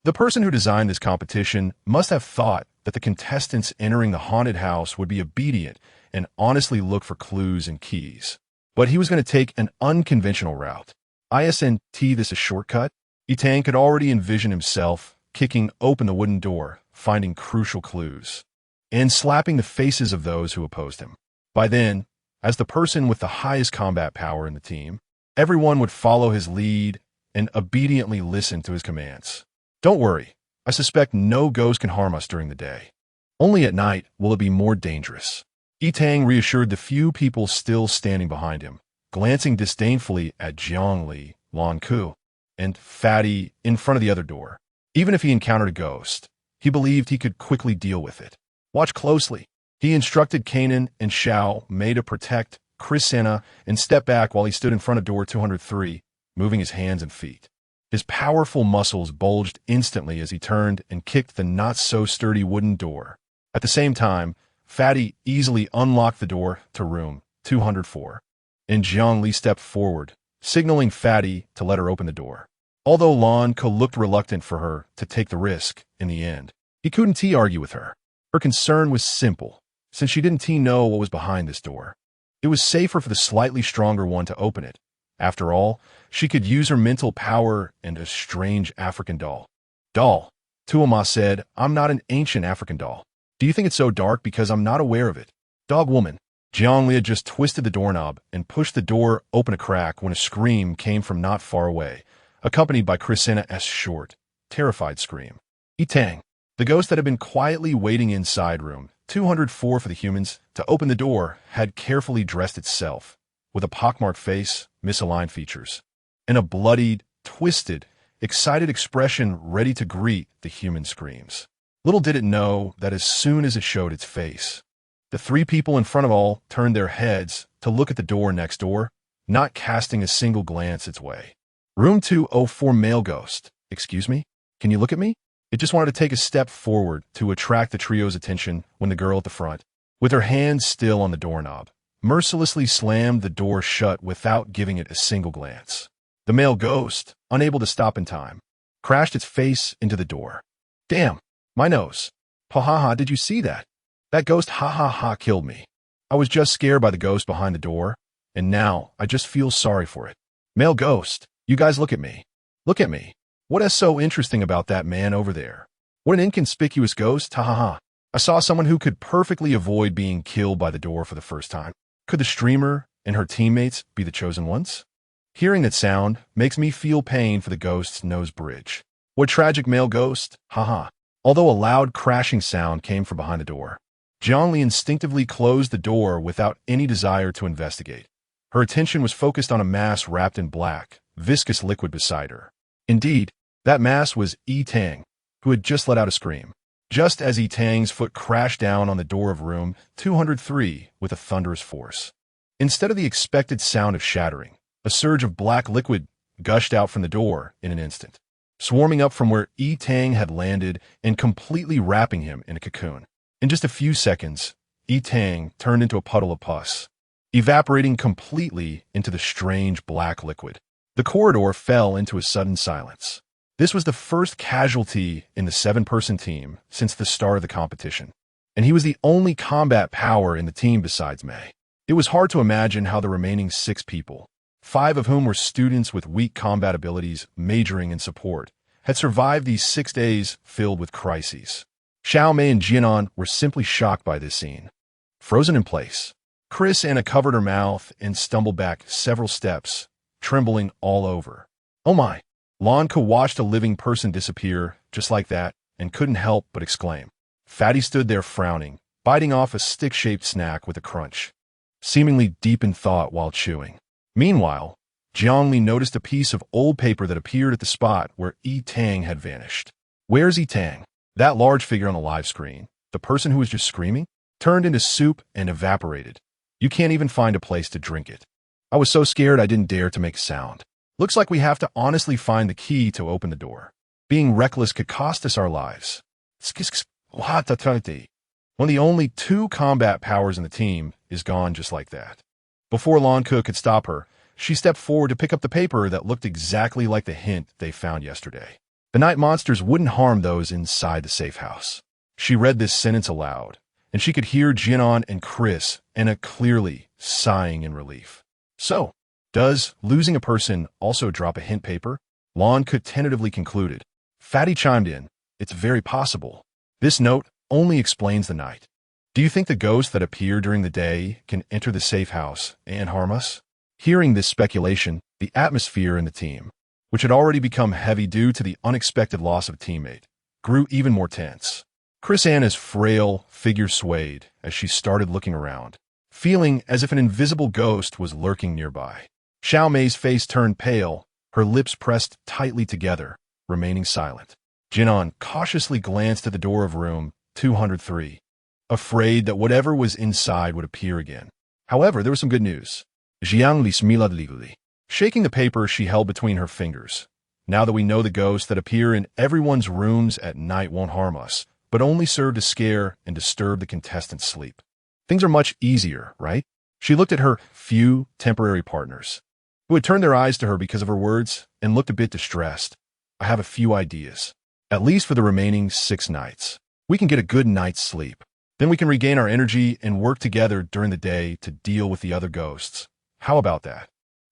Speaker 1: The person who designed this competition must have thought that the contestants entering the haunted house would be obedient and honestly look for clues and keys. But he was going to take an unconventional route. Isn't this a shortcut? Tang could already envision himself kicking open the wooden door, finding crucial clues, and slapping the faces of those who opposed him. By then, as the person with the highest combat power in the team, everyone would follow his lead and obediently listen to his commands. Don't worry, I suspect no ghost can harm us during the day. Only at night will it be more dangerous. Tang reassured the few people still standing behind him, glancing disdainfully at Li, Lan Ku, and Fatty in front of the other door. Even if he encountered a ghost, he believed he could quickly deal with it. Watch closely. He instructed Kanan and Xiao Mei to protect Chrisanna and step back while he stood in front of door 203, moving his hands and feet. His powerful muscles bulged instantly as he turned and kicked the not-so-sturdy wooden door. At the same time, Fatty easily unlocked the door to room 204, and Li stepped forward, signaling Fatty to let her open the door. Although Lan Ku looked reluctant for her to take the risk in the end, he couldn't argue with her. Her concern was simple, since she didn't know what was behind this door. It was safer for the slightly stronger one to open it. After all, she could use her mental power and a strange African doll. Doll, Tuama said, I'm not an ancient African doll. Do you think it's so dark because I'm not aware of it? Dog woman. Li had just twisted the doorknob and pushed the door open a crack when a scream came from not far away, accompanied by Chrisanna's short, terrified scream. Tang, the ghost that had been quietly waiting inside room 204 for the humans to open the door, had carefully dressed itself, with a pockmarked face, misaligned features, and a bloodied, twisted, excited expression ready to greet the human screams. Little did it know that as soon as it showed its face, the three people in front of all turned their heads to look at the door next door, not casting a single glance its way. Room 204 male ghost. Excuse me? Can you look at me? It just wanted to take a step forward to attract the trio's attention when the girl at the front, with her hands still on the doorknob, mercilessly slammed the door shut without giving it a single glance. The male ghost, unable to stop in time, crashed its face into the door. Damn, my nose. Ha, did you see that? That ghost ha killed me. I was just scared by the ghost behind the door, and now I just feel sorry for it. Male ghost, you guys look at me. Look at me. What is so interesting about that man over there? What an inconspicuous ghost, ha. I saw someone who could perfectly avoid being killed by the door for the first time. Could the streamer and her teammates be the chosen ones? Hearing that sound makes me feel pain for the ghost's nose bridge. What tragic male ghost, ha. Although a loud crashing sound came from behind the door, Li instinctively closed the door without any desire to investigate. Her attention was focused on a mass wrapped in black, viscous liquid beside her. Indeed, that mass was Tang, who had just let out a scream, just as Tang's foot crashed down on the door of room 203 with a thunderous force. Instead of the expected sound of shattering, a surge of black liquid gushed out from the door in an instant, swarming up from where Tang had landed and completely wrapping him in a cocoon. In just a few seconds, Tang turned into a puddle of pus, evaporating completely into the strange black liquid. The corridor fell into a sudden silence. This was the first casualty in the 7-person team since the start of the competition, and he was the only combat power in the team besides Mei. It was hard to imagine how the remaining 6 people, 5 of whom were students with weak combat abilities majoring in support, had survived these 6 days filled with crises. Xiao Mei and Jianan were simply shocked by this scene. Frozen in place, Anna covered her mouth and stumbled back several steps, trembling all over. Oh my! Lanka watched a living person disappear just like that and couldn't help but exclaim. Fatty stood there frowning, biting off a stick-shaped snack with a crunch, seemingly deep in thought while chewing. Meanwhile, Jiangli noticed a piece of old paper that appeared at the spot where Tang had vanished. Where's Tang? That large figure on the live screen, the person who was just screaming, turned into soup and evaporated. You can't even find a place to drink it. I was so scared I didn't dare to make a sound. Looks like we have to honestly find the key to open the door. Being reckless could cost us our lives. One of the only 2 combat powers in the team is gone just like that. Before Lanka could stop her, she stepped forward to pick up the paper that looked exactly like the hint they found yesterday. The night monsters wouldn't harm those inside the safe house. She read this sentence aloud, and she could hear Jianan and Anna clearly sighing in relief. So, does losing a person also drop a hint paper? Lanka tentatively concluded. Fatty chimed in. It's very possible. This note only explains the night. Do you think the ghosts that appear during the day can enter the safe house and harm us? Hearing this speculation, the atmosphere in the team, which had already become heavy due to the unexpected loss of a teammate, grew even more tense. Anna's frail figure swayed as she started looking around, feeling as if an invisible ghost was lurking nearby. Xiao Mei's face turned pale, her lips pressed tightly together, remaining silent. Jianan cautiously glanced at the door of room 203, afraid that whatever was inside would appear again. However, there was some good news. Jiangli smiled legally, shaking the paper she held between her fingers. Now that we know the ghosts that appear in everyone's rooms at night won't harm us, but only serve to scare and disturb the contestants' sleep. Things are much easier, right? She looked at her few temporary partners, who had turned their eyes to her because of her words and looked a bit distressed. I have a few ideas. At least for the remaining 6 nights. We can get a good night's sleep. Then we can regain our energy and work together during the day to deal with the other ghosts. How about that?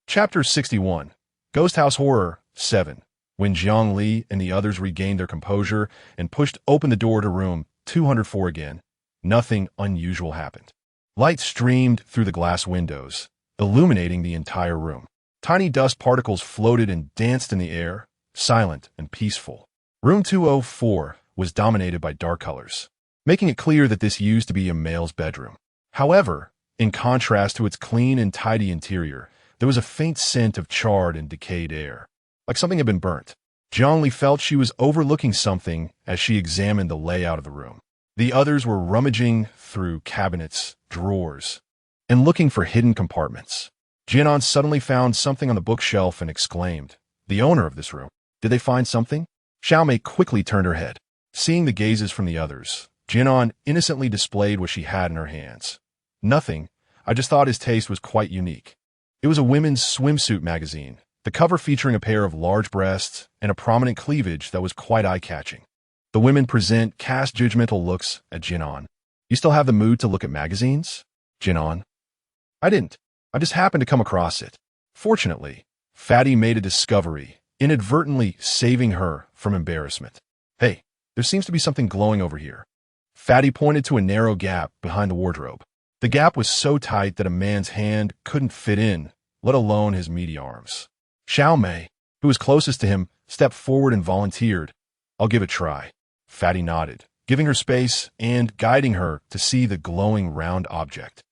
Speaker 1: Chapter 61. Ghost House Horror 7. When Jiang Li and the others regained their composure and pushed open the door to room 204 again, nothing unusual happened. Light streamed through the glass windows, illuminating the entire room. Tiny dust particles floated and danced in the air, silent and peaceful. Room 204 was dominated by dark colors, making it clear that this used to be a male's bedroom. However, in contrast to its clean and tidy interior, there was a faint scent of charred and decayed air, like something had been burnt. Zhongli felt she was overlooking something as she examined the layout of the room. The others were rummaging through cabinets, drawers, and looking for hidden compartments. Jianan suddenly found something on the bookshelf and exclaimed, "The owner of this room. Did they find something?" Xiaomei quickly turned her head. Seeing the gazes from the others, Jianan innocently displayed what she had in her hands. "Nothing. I just thought his taste was quite unique." It was a women's swimsuit magazine, the cover featuring a pair of large breasts and a prominent cleavage that was quite eye-catching. The women present cast judgmental looks at Jianan. "You still have the mood to look at magazines?" Jianan. "I didn't. I just happened to come across it." Fortunately, Fatty made a discovery, inadvertently saving her from embarrassment. "Hey, there seems to be something glowing over here." Fatty pointed to a narrow gap behind the wardrobe. The gap was so tight that a man's hand couldn't fit in, let alone his meaty arms. Xiaomei, who was closest to him, stepped forward and volunteered. "I'll give it a try." Fatty nodded, giving her space and guiding her to see the glowing round object.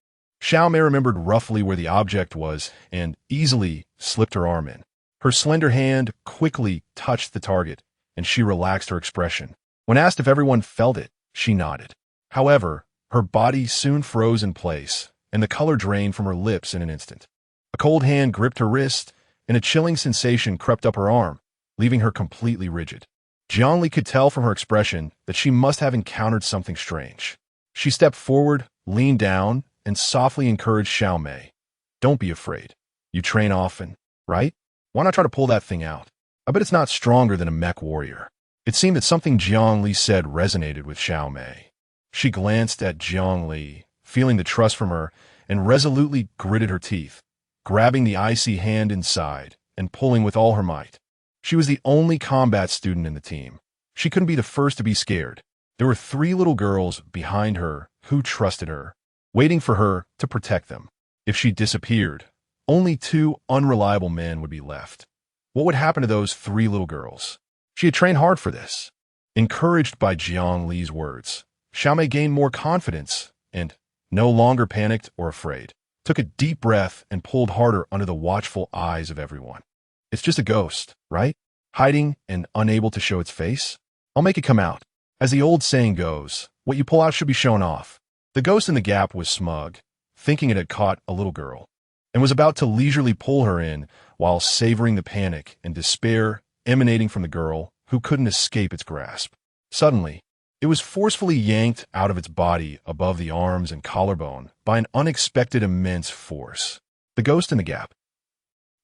Speaker 1: Xiaomei remembered roughly where the object was and easily slipped her arm in. Her slender hand quickly touched the target, and she relaxed her expression. When asked if everyone felt it, she nodded. However, her body soon froze in place, and the color drained from her lips in an instant. A cold hand gripped her wrist, and a chilling sensation crept up her arm, leaving her completely rigid. Jiangli could tell from her expression that she must have encountered something strange. She stepped forward, leaned down and softly encouraged Xiao Mei. Don't be afraid. You train often, right? Why not try to pull that thing out? I bet it's not stronger than a mech warrior. It seemed that something Jiangli said resonated with Xiao Mei. She glanced at Jiangli, feeling the trust from her, and resolutely gritted her teeth, grabbing the icy hand inside and pulling with all her might. She was the only combat student in the team. She couldn't be the first to be scared. There were 3 little girls behind her who trusted her, waiting for her to protect them. If she disappeared, only 2 unreliable men would be left. What would happen to those 3 little girls? She had trained hard for this. Encouraged by Jiang Li's words, Xiao Mei gained more confidence and, no longer panicked or afraid, took a deep breath and pulled harder under the watchful eyes of everyone. It's just a ghost, right? Hiding and unable to show its face? I'll make it come out. As the old saying goes, what you pull out should be shown off. The ghost in the gap was smug, thinking it had caught a little girl, and was about to leisurely pull her in while savoring the panic and despair emanating from the girl who couldn't escape its grasp. Suddenly, it was forcefully yanked out of its body above the arms and collarbone by an unexpected immense force. The ghost in the gap.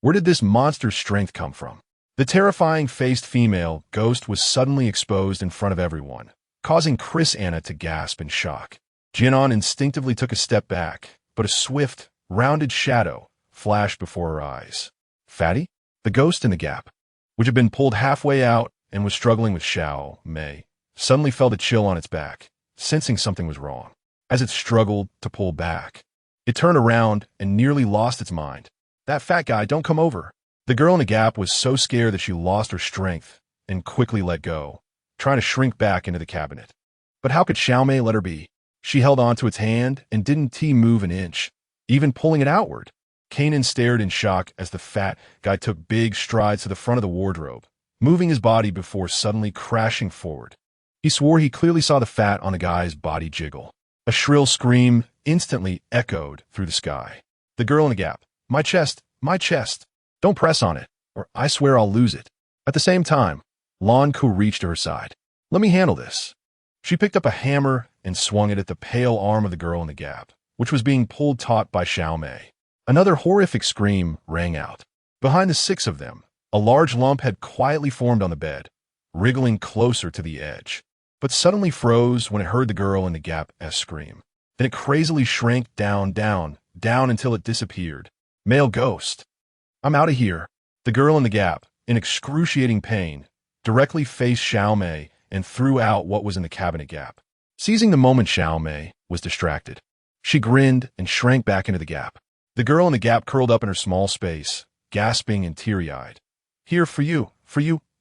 Speaker 1: Where did this monster's strength come from? The terrifying-faced female ghost was suddenly exposed in front of everyone, causing Chris Anna to gasp in shock. Jianan instinctively took a step back, but a swift, rounded shadow flashed before her eyes. Fatty? The ghost in the gap, which had been pulled halfway out and was struggling with Xiao Mei, suddenly felt a chill on its back, sensing something was wrong. As it struggled to pull back, it turned around and nearly lost its mind. That fat guy, don't come over. The girl in the gap was so scared that she lost her strength and quickly let go, trying to shrink back into the cabinet. But how could Xiao Mei let her be? She held onto its hand and didn't move an inch, even pulling it outward. Kanan stared in shock as the fat guy took big strides to the front of the wardrobe, moving his body before suddenly crashing forward. He swore he clearly saw the fat on the guy's body jiggle. A shrill scream instantly echoed through the sky. The girl in the gap. My chest, my chest. Don't press on it, or I swear I'll lose it. At the same time, Lan Ku reached to her side. Let me handle this. She picked up a hammer and swung it at the pale arm of the girl in the gap, which was being pulled taut by Xiao Mei. Another horrific scream rang out. Behind the 6 of them, a large lump had quietly formed on the bed, wriggling closer to the edge, but suddenly froze when it heard the girl in the gap's scream. Then it crazily shrank down until it disappeared. Male ghost. I'm out of here. The girl in the gap, in excruciating pain, directly faced Xiao Mei and threw out what was in the cabinet gap. Seizing the moment, Xiao Mei was distracted. She grinned and shrank back into the gap. The girl in the gap curled up in her small space, gasping and teary-eyed. Here for you,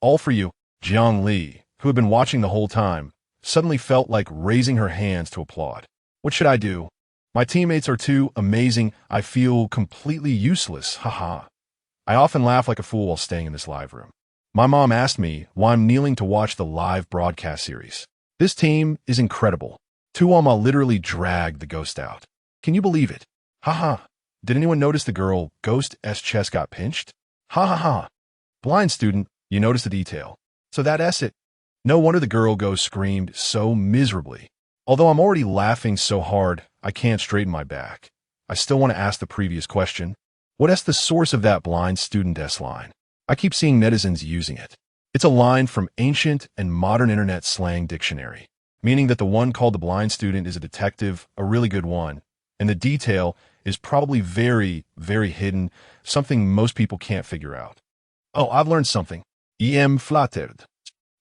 Speaker 1: all for you. Jiang Li, who had been watching the whole time, suddenly felt like raising her hands to applaud. What should I do? My teammates are too amazing. I feel completely useless. Haha. I often laugh like a fool while staying in this live room. My mom asked me why I'm kneeling to watch the live broadcast series. This team is incredible. Tuama literally dragged the ghost out. Can you believe it? Haha. Did anyone notice the girl ghost's chest got pinched? Ha ha ha. Blind student, you noticed the detail. So that's it. No wonder the girl ghost screamed so miserably. Although I'm already laughing so hard, I can't straighten my back. I still want to ask the previous question. What's the source of that blind student's line? I keep seeing netizens using it. It's a line from ancient and modern internet slang dictionary, meaning that the one called the blind student is a detective, a really good one, and the detail is probably very, very hidden, something most people can't figure out. Oh, I've learned something. Flattered.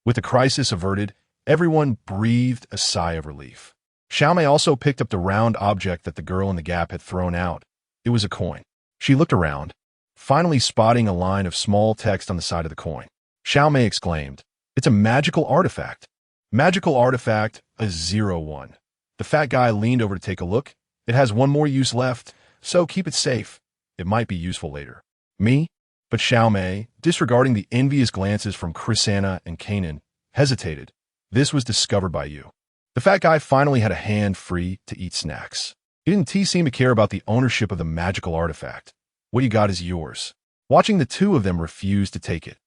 Speaker 1: With the crisis averted, everyone breathed a sigh of relief. Xiao Mei also picked up the round object that the girl in the gap had thrown out. It was a coin. She looked around, finally spotting a line of small text on the side of the coin. Xiao Mei exclaimed, "It's a magical artifact." Magical artifact, a 01. The fat guy leaned over to take a look. It has one more use left, so keep it safe. It might be useful later. Me? But Xiao Mei, disregarding the envious glances from Chrisanna and Kanan, hesitated. This was discovered by you. The fat guy finally had a hand free to eat snacks. He didn't seem to care about the ownership of the magical artifact. What you got is yours. Watching the 2 of them refuse to take it.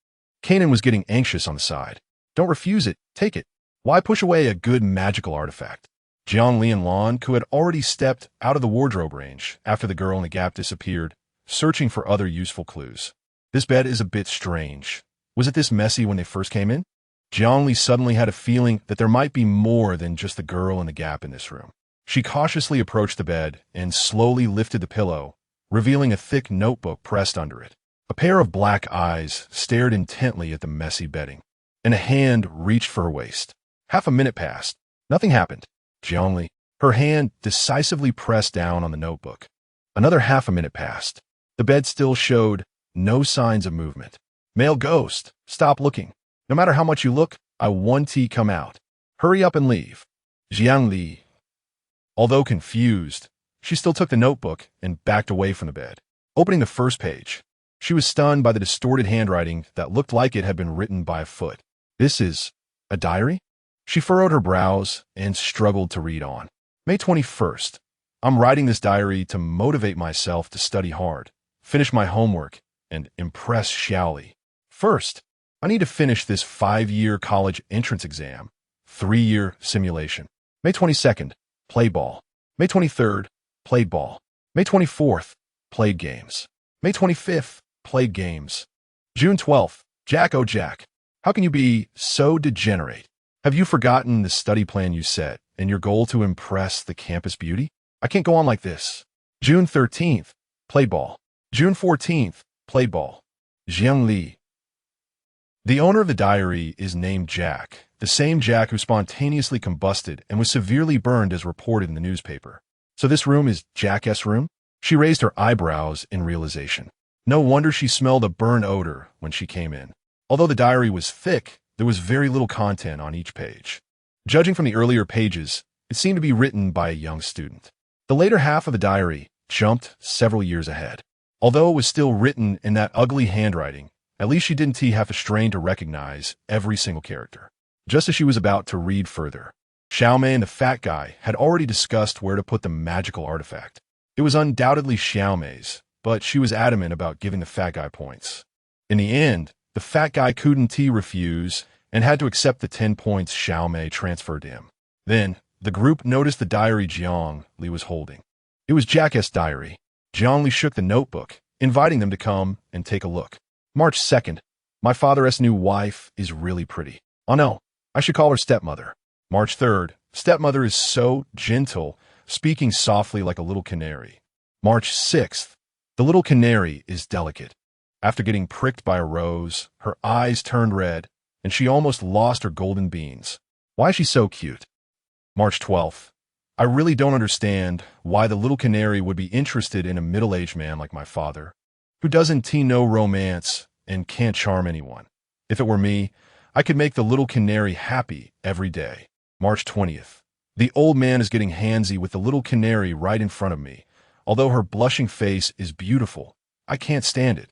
Speaker 1: Kanan was getting anxious on the side. Don't refuse it, take it. Why push away a good magical artifact? Jiang Li and Lan, who had already stepped out of the wardrobe range after the girl in the gap disappeared, searching for other useful clues. This bed is a bit strange. Was it this messy when they first came in? Jiang Li suddenly had a feeling that there might be more than just the girl in the gap in this room. She cautiously approached the bed and slowly lifted the pillow, revealing a thick notebook pressed under it. A pair of black eyes stared intently at the messy bedding, and a hand reached for her waist. Half a minute passed. Nothing happened. Jiang Li, her hand decisively pressed down on the notebook. Another half a minute passed. The bed still showed no signs of movement. Male ghost, stop looking. No matter how much you look, I want to come out. Hurry up and leave. Jiang Li. Although confused, she still took the notebook and backed away from the bed. Opening the first page, she was stunned by the distorted handwriting that looked like it had been written by a foot. This is a diary? She furrowed her brows and struggled to read on. May 21st. I'm writing this diary to motivate myself to study hard, finish my homework, and impress Xiaoli. First, I need to finish this 5-year college entrance exam, 3-year simulation. May 22nd, play ball. May 23rd, played ball. May 24th, played games. May 25th, played games. June 12th, Jack, oh Jack, how can you be so degenerate? Have you forgotten the study plan you set and your goal to impress the campus beauty? I can't go on like this. June 13th, played ball. June 14th, played ball. Jiang Li. The owner of the diary is named Jack, the same Jack who spontaneously combusted and was severely burned as reported in the newspaper. So this room is Jack's room? She raised her eyebrows in realization. No wonder she smelled a burn odor when she came in. Although the diary was thick, there was very little content on each page. Judging from the earlier pages, it seemed to be written by a young student. The later half of the diary jumped several years ahead. Although it was still written in that ugly handwriting, at least she didn't have to strain to recognize every single character. Just as she was about to read further, Xiaomei and the fat guy had already discussed where to put the magical artifact. It was undoubtedly Xiaomei's, but she was adamant about giving the fat guy points. In the end, the fat guy couldn't refuse and had to accept the 10 points Xiaomei transferred to him. Then, the group noticed the diary Jiang Li was holding. It was Jack's diary. Jiang Li shook the notebook, inviting them to come and take a look. March 2nd. My father's new wife is really pretty. Oh no, I should call her stepmother. March 3rd. Stepmother is so gentle, speaking softly like a little canary. March 6th. The little canary is delicate. After getting pricked by a rose, her eyes turned red, and she almost lost her golden beans. Why is she so cute? March 12th. I really don't understand why the little canary would be interested in a middle-aged man like my father, who doesn't know romance and can't charm anyone. If it were me, I could make the little canary happy every day. March 20th. The old man is getting handsy with the little canary right in front of me. Although her blushing face is beautiful, I can't stand it.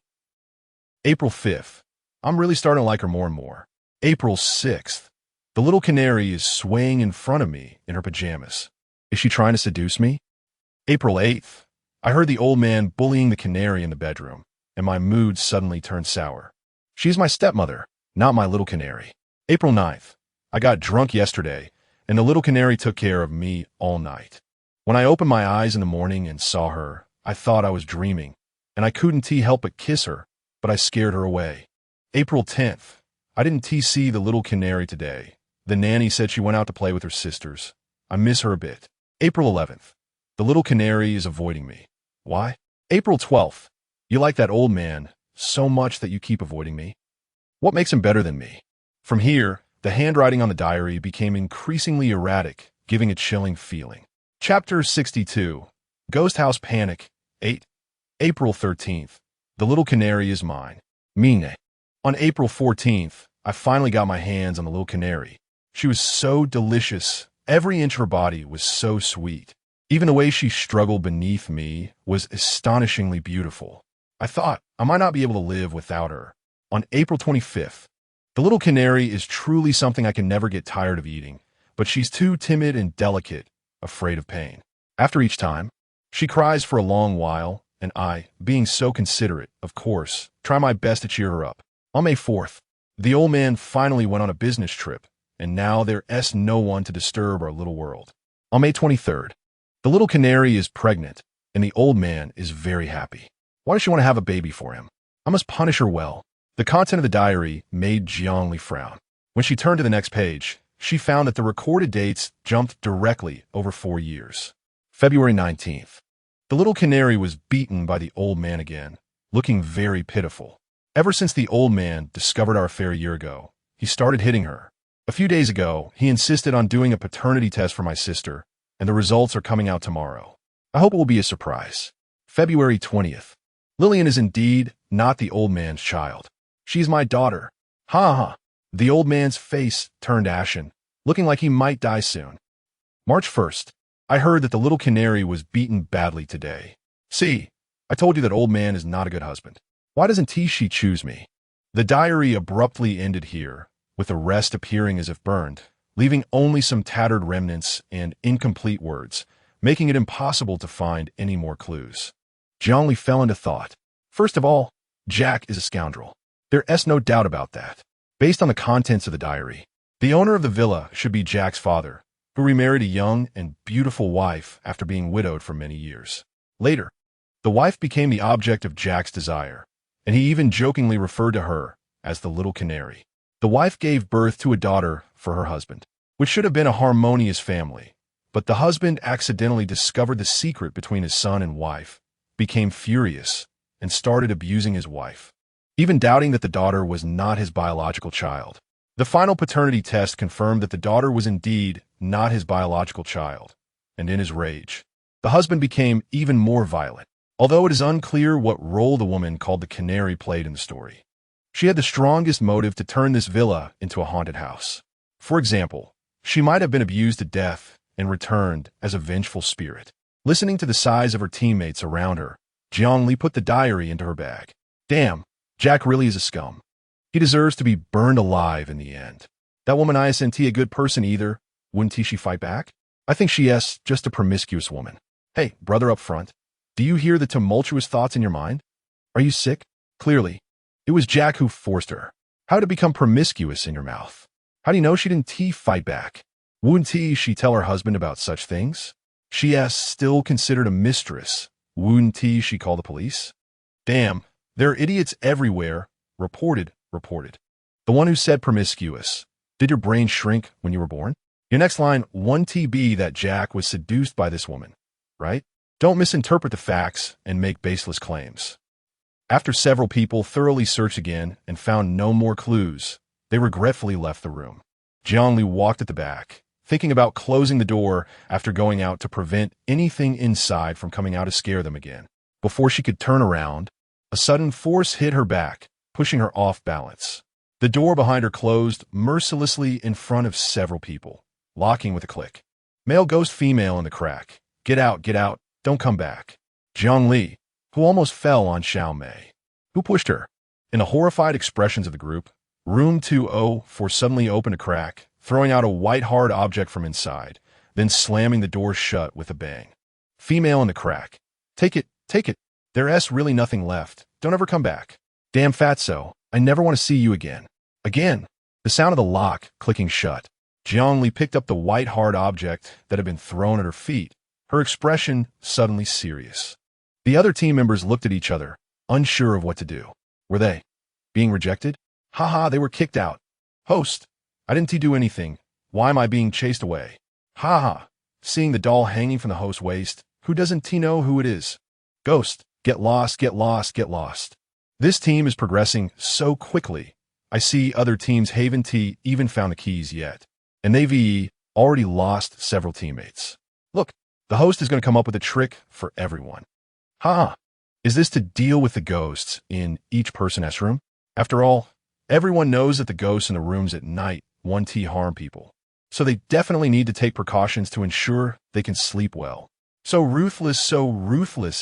Speaker 1: April 5th. I'm really starting to like her more and more. April 6th. The little canary is swaying in front of me in her pajamas. Is she trying to seduce me? April 8th. I heard the old man bullying the canary in the bedroom, and my mood suddenly turned sour. She's my stepmother, not my little canary. April 9th. I got drunk yesterday, and the little canary took care of me all night. When I opened my eyes in the morning and saw her, I thought I was dreaming, and I couldn't help but kiss her, but I scared her away. April 10th. I didn't see the little canary today. The nanny said she went out to play with her sisters. I miss her a bit. April 11th. The little canary is avoiding me. Why? April 12th. You like that old man so much that you keep avoiding me. What makes him better than me? From here, the handwriting on the diary became increasingly erratic, giving a chilling feeling. Chapter 62. Ghost House Panic. 8. April 13th. The little canary is mine. Mine. On April 14th, I finally got my hands on the little canary. She was so delicious. Every inch of her body was so sweet. Even the way she struggled beneath me was astonishingly beautiful. I thought I might not be able to live without her. On April 25th, the little canary is truly something I can never get tired of eating, but she's too timid and delicate, afraid of pain. After each time, she cries for a long while, and I, being so considerate, of course, try my best to cheer her up. On May 4th, the old man finally went on a business trip, and now there's no one to disturb our little world. On May 23rd, the little canary is pregnant, and the old man is very happy. Why does she want to have a baby for him? I must punish her well. The content of the diary made Jiangli frown. When she turned to the next page, she found that the recorded dates jumped directly over 4 years. February 19th. The little canary was beaten by the old man again, looking very pitiful. Ever since the old man discovered our affair a year ago, he started hitting her. A few days ago, he insisted on doing a paternity test for my sister, and the results are coming out tomorrow. I hope it will be a surprise. February 20th. Lillian is indeed not the old man's child. She's my daughter. Ha ha. The old man's face turned ashen, looking like he might die soon. March 1st. I heard that the little canary was beaten badly today. See, I told you that old man is not a good husband. Why doesn't she choose me? The diary abruptly ended here, with the rest appearing as if burned, leaving only some tattered remnants and incomplete words, making it impossible to find any more clues. Jiangli fell into thought. First of all, Jack is a scoundrel. There's no doubt about that. Based on the contents of the diary, the owner of the villa should be Jack's father, who remarried a young and beautiful wife after being widowed for many years. Later, the wife became the object of Jack's desire, and he even jokingly referred to her as the little canary. The wife gave birth to a daughter for her husband, which should have been a harmonious family, but the husband accidentally discovered the secret between his son and wife, became furious, and started abusing his wife, even doubting that the daughter was not his biological child. The final paternity test confirmed that the daughter was indeed not his biological child, and in his rage, the husband became even more violent, although it is unclear what role the woman called the canary played in the story. She had the strongest motive to turn this villa into a haunted house. For example, she might have been abused to death and returned as a vengeful spirit. Listening to the sighs of her teammates around her, Jiangli put the diary into her bag. Damn, Jack really is a scum. He deserves to be burned alive in the end. That woman isn't a good person either. Wouldn't she fight back? I think she is just a promiscuous woman. Hey, brother up front, do you hear the tumultuous thoughts in your mind? Are you sick? Clearly, it was Jack who forced her. How did it become promiscuous in your mouth? How do you know she didn't fight back? Wouldn't she tell her husband about such things? She is still considered a mistress. Wouldn't she call the police? Damn, there are idiots everywhere. Reported. The one who said promiscuous. Did your brain shrink when you were born? Your next line, wouldn't be that Jack was seduced by this woman, right? Don't misinterpret the facts and make baseless claims. After several people thoroughly searched again and found no more clues, they regretfully left the room. Jiangli walked at the back, thinking about closing the door after going out to prevent anything inside from coming out to scare them again. Before she could turn around, a sudden force hit her back, pushing her off balance. The door behind her closed mercilessly in front of several people, locking with a click. Male ghost female in the crack. Get out, don't come back. Jiangli, who almost fell on Xiao Mei. Who pushed her? In the horrified expressions of the group, room 204 suddenly opened a crack, throwing out a white hard object from inside, then slamming the door shut with a bang. Female in the crack. Take it. There's really nothing left. Don't ever come back. Damn fatso, I never want to see you again. Again. The sound of the lock clicking shut. Jiangli picked up the white hard object that had been thrown at her feet, her expression suddenly serious. The other team members looked at each other, unsure of what to do. Were they being rejected? Haha, they were kicked out. Host, I didn't do anything. Why am I being chased away? Haha, seeing the doll hanging from the host's waist, who doesn't know who it is? Ghost, get lost. This team is progressing so quickly. I see other teams haven't even found the keys yet, and they've already lost several teammates. Look, the host is going to come up with a trick for everyone. Ha! Is this to deal with the ghosts in each person's room? After all, everyone knows that the ghosts in the rooms at night want to harm people, so they definitely need to take precautions to ensure they can sleep well. So ruthless,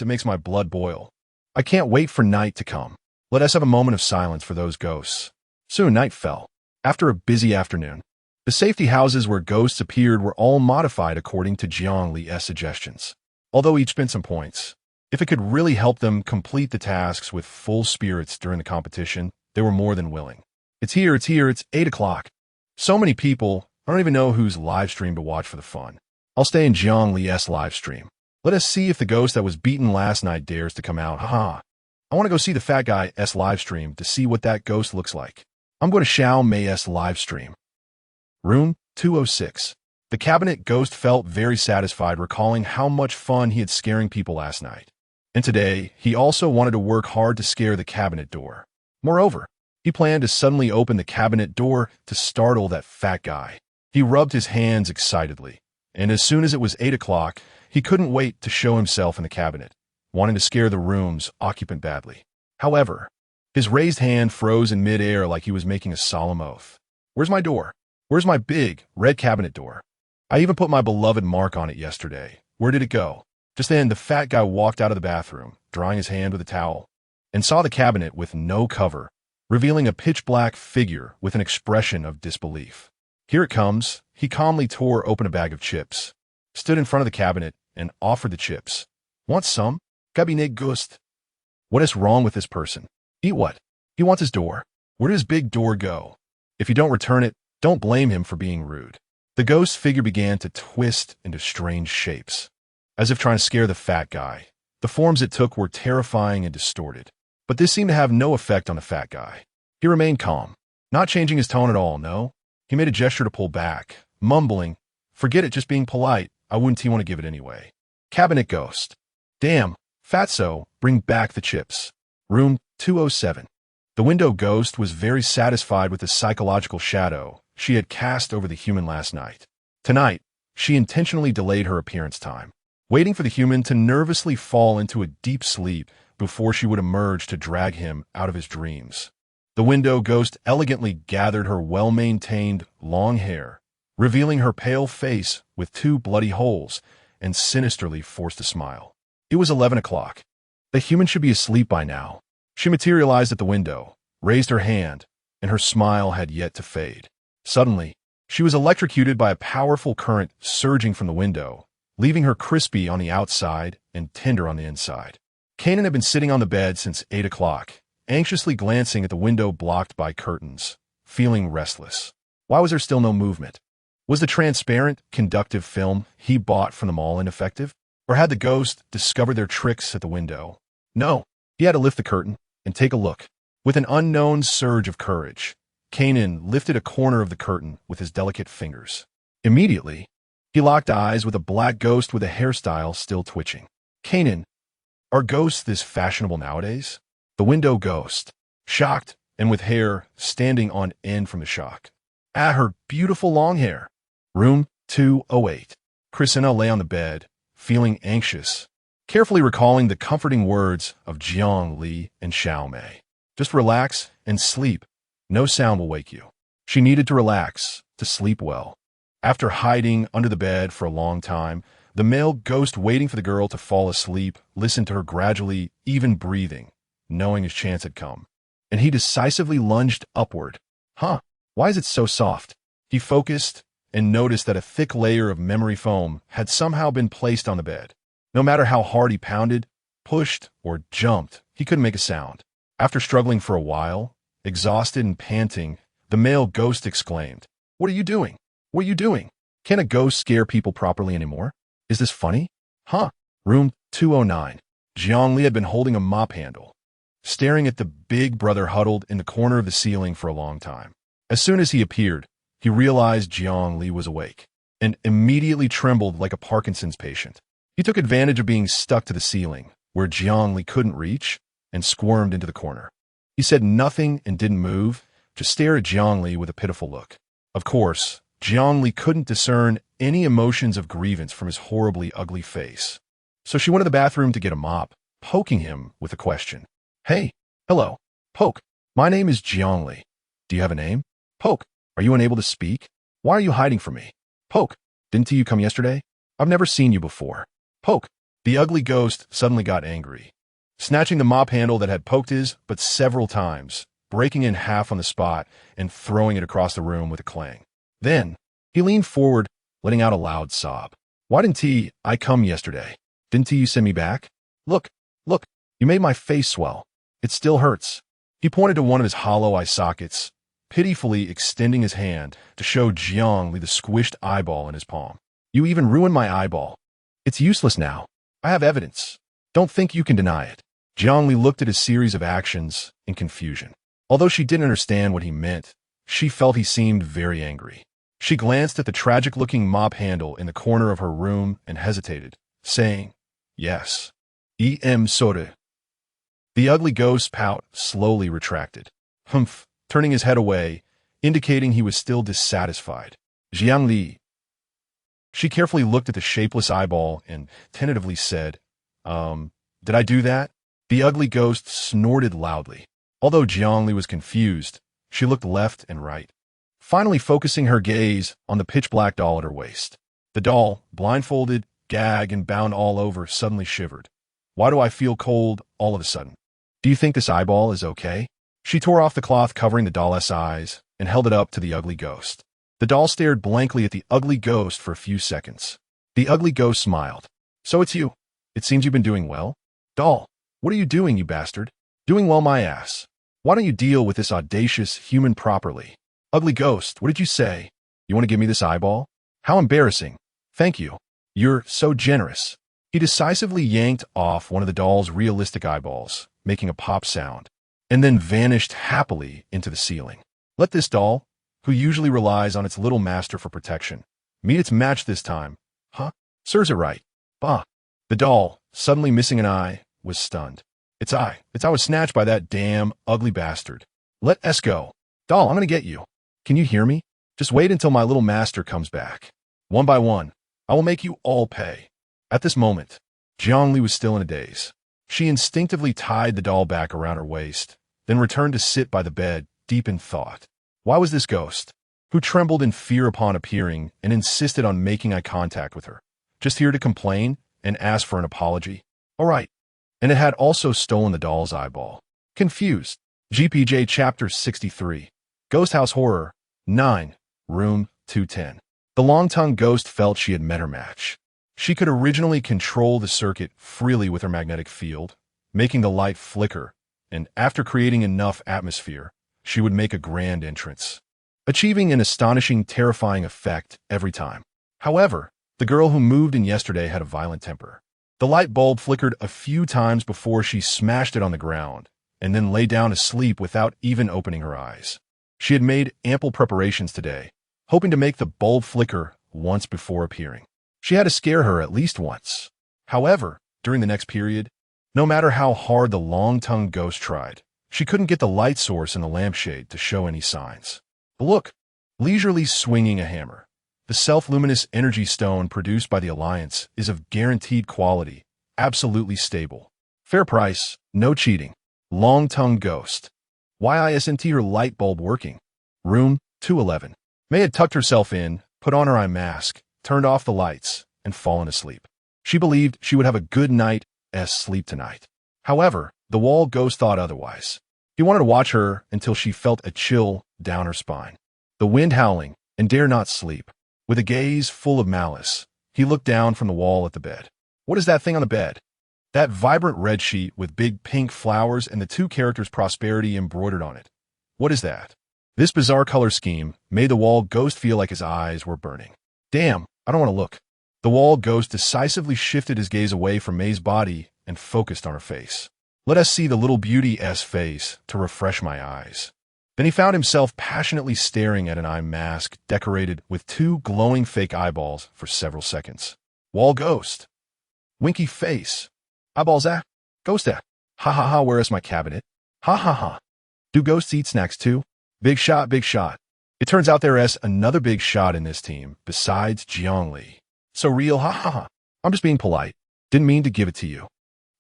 Speaker 1: it makes my blood boil. I can't wait for night to come. Let us have a moment of silence for those ghosts. Soon night fell. After a busy afternoon, the safety houses where ghosts appeared were all modified according to Jiangli's suggestions. Although each spent some points, if it could really help them complete the tasks with full spirits during the competition, they were more than willing. It's here, it's 8 o'clock. So many people, I don't even know whose live stream to watch for the fun. I'll stay in Jiang Li's live stream. Let us see if the ghost that was beaten last night dares to come out. Haha. I want to go see the fat guy's live stream to see what that ghost looks like. I'm going to Xiao Mei's live stream. Room 206. The cabinet ghost felt very satisfied recalling how much fun he had scaring people last night. And today, he also wanted to work hard to scare the cabinet door. Moreover, he planned to suddenly open the cabinet door to startle that fat guy. He rubbed his hands excitedly, and as soon as it was 8 o'clock, he couldn't wait to show himself in the cabinet, wanting to scare the room's occupant badly. However, his raised hand froze in mid-air like he was making a solemn oath. Where's my door? Where's my big, red cabinet door? I even put my beloved mark on it yesterday. Where did it go? Just then, the fat guy walked out of the bathroom, drying his hand with a towel, and saw the cabinet with no cover, revealing a pitch-black figure with an expression of disbelief. Here it comes. He calmly tore open a bag of chips, stood in front of the cabinet, and offered the chips. Want some? Cabinet ghost. What is wrong with this person? Eat what? He wants his door. Where did his big door go? If you don't return it, don't blame him for being rude. The ghost figure began to twist into strange shapes, as if trying to scare the fat guy. The forms it took were terrifying and distorted, but this seemed to have no effect on the fat guy. He remained calm, not changing his tone at all, no. He made a gesture to pull back, mumbling, "Forget it, just being polite. I wouldn't want to give it anyway." Cabinet ghost. Damn, fatso, bring back the chips. Room 207. The window ghost was very satisfied with the psychological shadow she had cast over the human last night. Tonight, she intentionally delayed her appearance time, waiting for the human to nervously fall into a deep sleep before she would emerge to drag him out of his dreams. The window ghost elegantly gathered her well-maintained, long hair, revealing her pale face with 2 bloody holes, and sinisterly forced a smile. It was 11 o'clock. The human should be asleep by now. She materialized at the window, raised her hand, and her smile had yet to fade. Suddenly, she was electrocuted by a powerful current surging from the window, leaving her crispy on the outside and tender on the inside. Kanan had been sitting on the bed since 8 o'clock, anxiously glancing at the window blocked by curtains, feeling restless. Why was there still no movement? Was the transparent, conductive film he bought from the mall ineffective? Or had the ghost discovered their tricks at the window? No, he had to lift the curtain and take a look. With an unknown surge of courage, Kanan lifted a corner of the curtain with his delicate fingers. Immediately, he locked eyes with a black ghost with a hairstyle still twitching. Kanan, are ghosts this fashionable nowadays? The window ghost, shocked and with hair standing on end from the shock. Ah, her beautiful long hair. Room 208. Christina lay on the bed, feeling anxious, carefully recalling the comforting words of Jiang Li and Xiao Mei. Just relax and sleep. No sound will wake you. She needed to relax, to sleep well. After hiding under the bed for a long time, the male ghost waiting for the girl to fall asleep listened to her gradually even breathing, knowing his chance had come. And he decisively lunged upward. Huh, why is it so soft? He focused and noticed that a thick layer of memory foam had somehow been placed on the bed. No matter how hard he pounded, pushed, or jumped, he couldn't make a sound. After struggling for a while, exhausted and panting, the male ghost exclaimed, "What are you doing? What are you doing? Can a ghost scare people properly anymore? Is this funny? Huh?" Room 209. Jiang Li had been holding a mop handle, staring at the big brother huddled in the corner of the ceiling for a long time. As soon as he appeared, he realized Jiang Li was awake and immediately trembled like a Parkinson's patient. He took advantage of being stuck to the ceiling, where Jiang Li couldn't reach, and squirmed into the corner. He said nothing and didn't move, just stared at Jiang Li with a pitiful look. Of course, Jiang Li couldn't discern any emotions of grievance from his horribly ugly face. So she went to the bathroom to get a mop, poking him with a question. "Hey, hello, Poke. My name is Jiang Li. Do you have a name? Poke, are you unable to speak? Why are you hiding from me? Poke, didn't you come yesterday? I've never seen you before. Poke." The ugly ghost suddenly got angry, snatching the mop handle that had poked his but several times, breaking it in half on the spot and throwing it across the room with a clang. Then, he leaned forward, letting out a loud sob. "Why didn't I come yesterday? Didn't you send me back? Look, look, you made my face swell. It still hurts." He pointed to one of his hollow eye sockets, pitifully extending his hand to show Jiang Li the squished eyeball in his palm. You even ruined my eyeball. It's useless now. I have evidence. Don't think you can deny it. Jiangli looked at his series of actions in confusion. Although she didn't understand what he meant, she felt he seemed very angry. She glanced at the tragic-looking mop handle in the corner of her room and hesitated, saying, "Yes. Sorry." The ugly ghost's pout slowly retracted. Humph, turning his head away, indicating he was still dissatisfied. Jiangli. She carefully looked at the shapeless eyeball and tentatively said, did I do that?" The ugly ghost snorted loudly. Although Jiangli was confused, she looked left and right, finally focusing her gaze on the pitch-black doll at her waist. The doll, blindfolded, gagged, and bound all over, suddenly shivered. "Why do I feel cold all of a sudden? Do you think this eyeball is okay?" She tore off the cloth covering the doll's eyes and held it up to the ugly ghost. The doll stared blankly at the ugly ghost for a few seconds. The ugly ghost smiled. "So it's you. It seems you've been doing well. Doll, what are you doing, you bastard?" "Doing well, my ass. Why don't you deal with this audacious human properly?" "Ugly ghost, what did you say? You want to give me this eyeball? How embarrassing. Thank you. You're so generous." He decisively yanked off one of the doll's realistic eyeballs, making a pop sound, and then vanished happily into the ceiling. Let this doll, who usually relies on its little master for protection, meet its match this time. Huh? Serves it right. Bah. The doll, suddenly missing an eye, was stunned. It's I was snatched by that damn ugly bastard. Let us go. Doll, I'm gonna get you. Can you hear me? Just wait until my little master comes back. One by one, I will make you all pay. At this moment, Jiangli was still in a daze. She instinctively tied the doll back around her waist, then returned to sit by the bed, deep in thought. Why was this ghost, who trembled in fear upon appearing and insisted on making eye contact with her, just here to complain and ask for an apology? All right. And it had also stolen the doll's eyeball. Confused. GPJ Chapter 63. Ghost House Horror. 9. Room 210. The long-tongued ghost felt she had met her match. She could originally control the circuit freely with her magnetic field, making the light flicker, and after creating enough atmosphere, she would make a grand entrance, achieving an astonishing, terrifying effect every time. However, the girl who moved in yesterday had a violent temper. The light bulb flickered a few times before she smashed it on the ground, and then lay down to sleep without even opening her eyes. She had made ample preparations today, hoping to make the bulb flicker once before appearing. She had to scare her at least once. However, during the next period, no matter how hard the long-tongued ghost tried, she couldn't get the light source in the lampshade to show any signs. But look, leisurely swinging a hammer. The self-luminous energy stone produced by the Alliance is of guaranteed quality, absolutely stable. Fair price, no cheating. Long-tongued ghost. Why isn't her light bulb working? Room 211. May had tucked herself in, put on her eye mask, turned off the lights, and fallen asleep. She believed she would have a good night's sleep tonight. However, the wall ghost thought otherwise. He wanted to watch her until she felt a chill down her spine. The wind howling, and dare not sleep. With a gaze full of malice, he looked down from the wall at the bed. What is that thing on the bed? That vibrant red sheet with big pink flowers and the two characters Prosperity embroidered on it. What is that? This bizarre color scheme made the wall ghost feel like his eyes were burning. Damn, I don't want to look. The wall ghost decisively shifted his gaze away from May's body and focused on her face. Let us see the little beauty's face to refresh my eyes. Then he found himself passionately staring at an eye mask decorated with two glowing fake eyeballs for several seconds. Wall ghost. Winky face. Eyeballs ghost ha ha ha, where is my cabinet? Ha ha ha. Do ghosts eat snacks too? Big shot, big shot. It turns out there is another big shot in this team, besides Jiangli. So real, ha ha ha. I'm just being polite. Didn't mean to give it to you.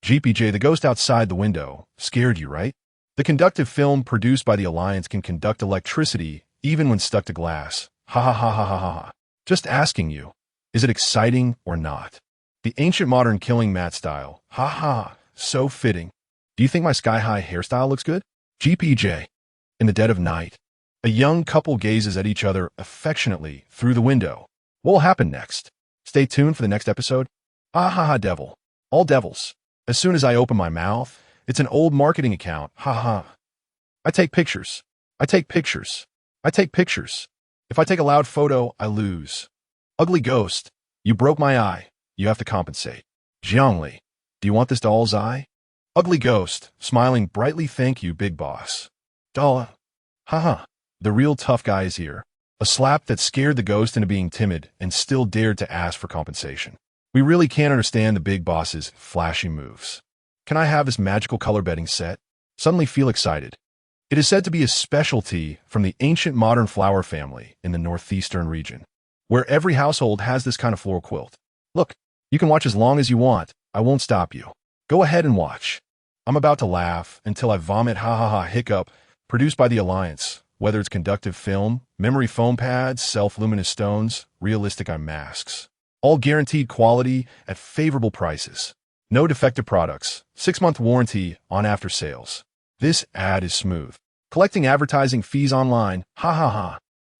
Speaker 1: GPJ, the ghost outside the window, scared you, right? The conductive film produced by the Alliance can conduct electricity even when stuck to glass. Ha ha ha ha ha ha. Just asking you, is it exciting or not? The ancient modern killing mat style. Ha ha, so fitting. Do you think my sky-high hairstyle looks good? GPJ. In the dead of night, a young couple gazes at each other affectionately through the window. What will happen next? Stay tuned for the next episode. Ah ha ha, devil. All devils. As soon as I open my mouth, it's an old marketing account. Ha ha. I take pictures. I take pictures. I take pictures. If I take a loud photo, I lose. Ugly ghost. You broke my eye. You have to compensate. Jiangli, do you want this doll's eye? Ugly ghost, smiling brightly. Thank you, big boss. Doll. Haha. The real tough guy is here. A slap that scared the ghost into being timid and still dared to ask for compensation. We really can't understand the big boss's flashy moves. Can I have this magical color bedding set? Suddenly feel excited. It is said to be a specialty from the ancient modern flower family in the northeastern region, where every household has this kind of floral quilt. Look, you can watch as long as you want. I won't stop you. Go ahead and watch. I'm about to laugh until I vomit. Ha ha ha. Hiccup. Produced by the Alliance. Whether it's conductive film, memory foam pads, self-luminous stones, realistic eye masks. All guaranteed quality at favorable prices. No defective products. 6-month warranty on after sales. This ad is smooth. Collecting advertising fees online. Ha ha ha.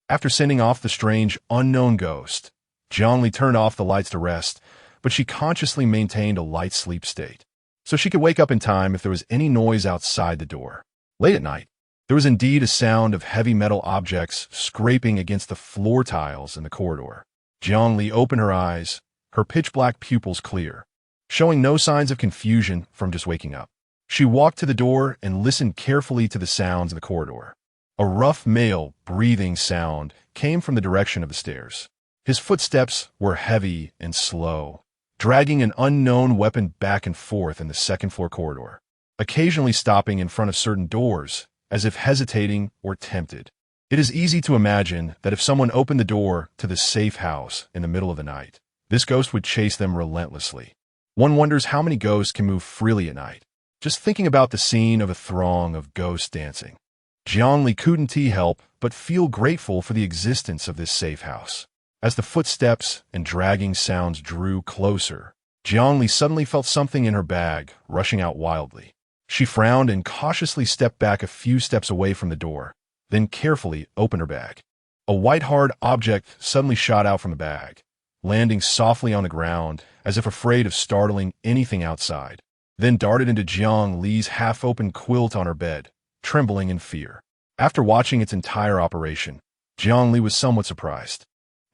Speaker 1: After sending off the strange, unknown ghost, Jiangli turned off the lights to rest, but she consciously maintained a light sleep state, so she could wake up in time if there was any noise outside the door. Late at night, there was indeed a sound of heavy metal objects scraping against the floor tiles in the corridor. Jiangli opened her eyes, her pitch-black pupils clear, showing no signs of confusion from just waking up. She walked to the door and listened carefully to the sounds in the corridor. A rough male breathing sound came from the direction of the stairs. His footsteps were heavy and slow, dragging an unknown weapon back and forth in the second-floor corridor, occasionally stopping in front of certain doors, as if hesitating or tempted. It is easy to imagine that if someone opened the door to the safe house in the middle of the night, this ghost would chase them relentlessly. One wonders how many ghosts can move freely at night. Just thinking about the scene of a throng of ghosts dancing. Jiangli couldn't help but feel grateful for the existence of this safe house. As the footsteps and dragging sounds drew closer, Jiangli suddenly felt something in her bag rushing out wildly. She frowned and cautiously stepped back a few steps away from the door, then carefully opened her bag. A white hard object suddenly shot out from the bag, landing softly on the ground as if afraid of startling anything outside, then darted into Jiangli's half-open quilt on her bed, trembling in fear. After watching its entire operation, Jiangli was somewhat surprised,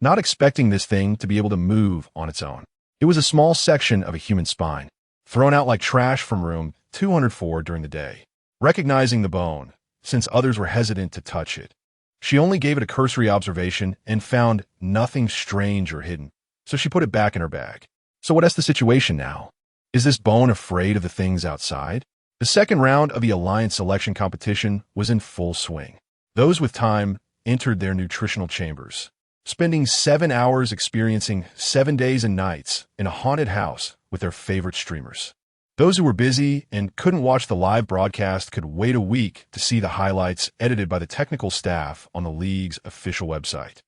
Speaker 1: not expecting this thing to be able to move on its own. It was a small section of a human spine, thrown out like trash from room 204 during the day. Recognizing the bone, since others were hesitant to touch it, she only gave it a cursory observation and found nothing strange or hidden, so she put it back in her bag. So what's the situation now? Is this bone afraid of the things outside? The second round of the Alliance selection competition was in full swing. Those with time entered their nutritional chambers, spending 7 hours experiencing 7 days and nights in a haunted house with their favorite streamers. Those who were busy and couldn't watch the live broadcast could wait a week to see the highlights edited by the technical staff on the league's official website.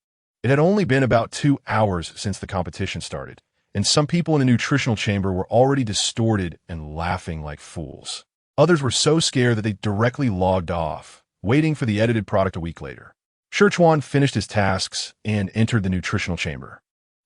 Speaker 1: It had only been about 2 hours since the competition started, and some people in the nutritional chamber were already distorted and laughing like fools. Others were so scared that they directly logged off, waiting for the edited product a week later. Sherchuan finished his tasks and entered the nutritional chamber.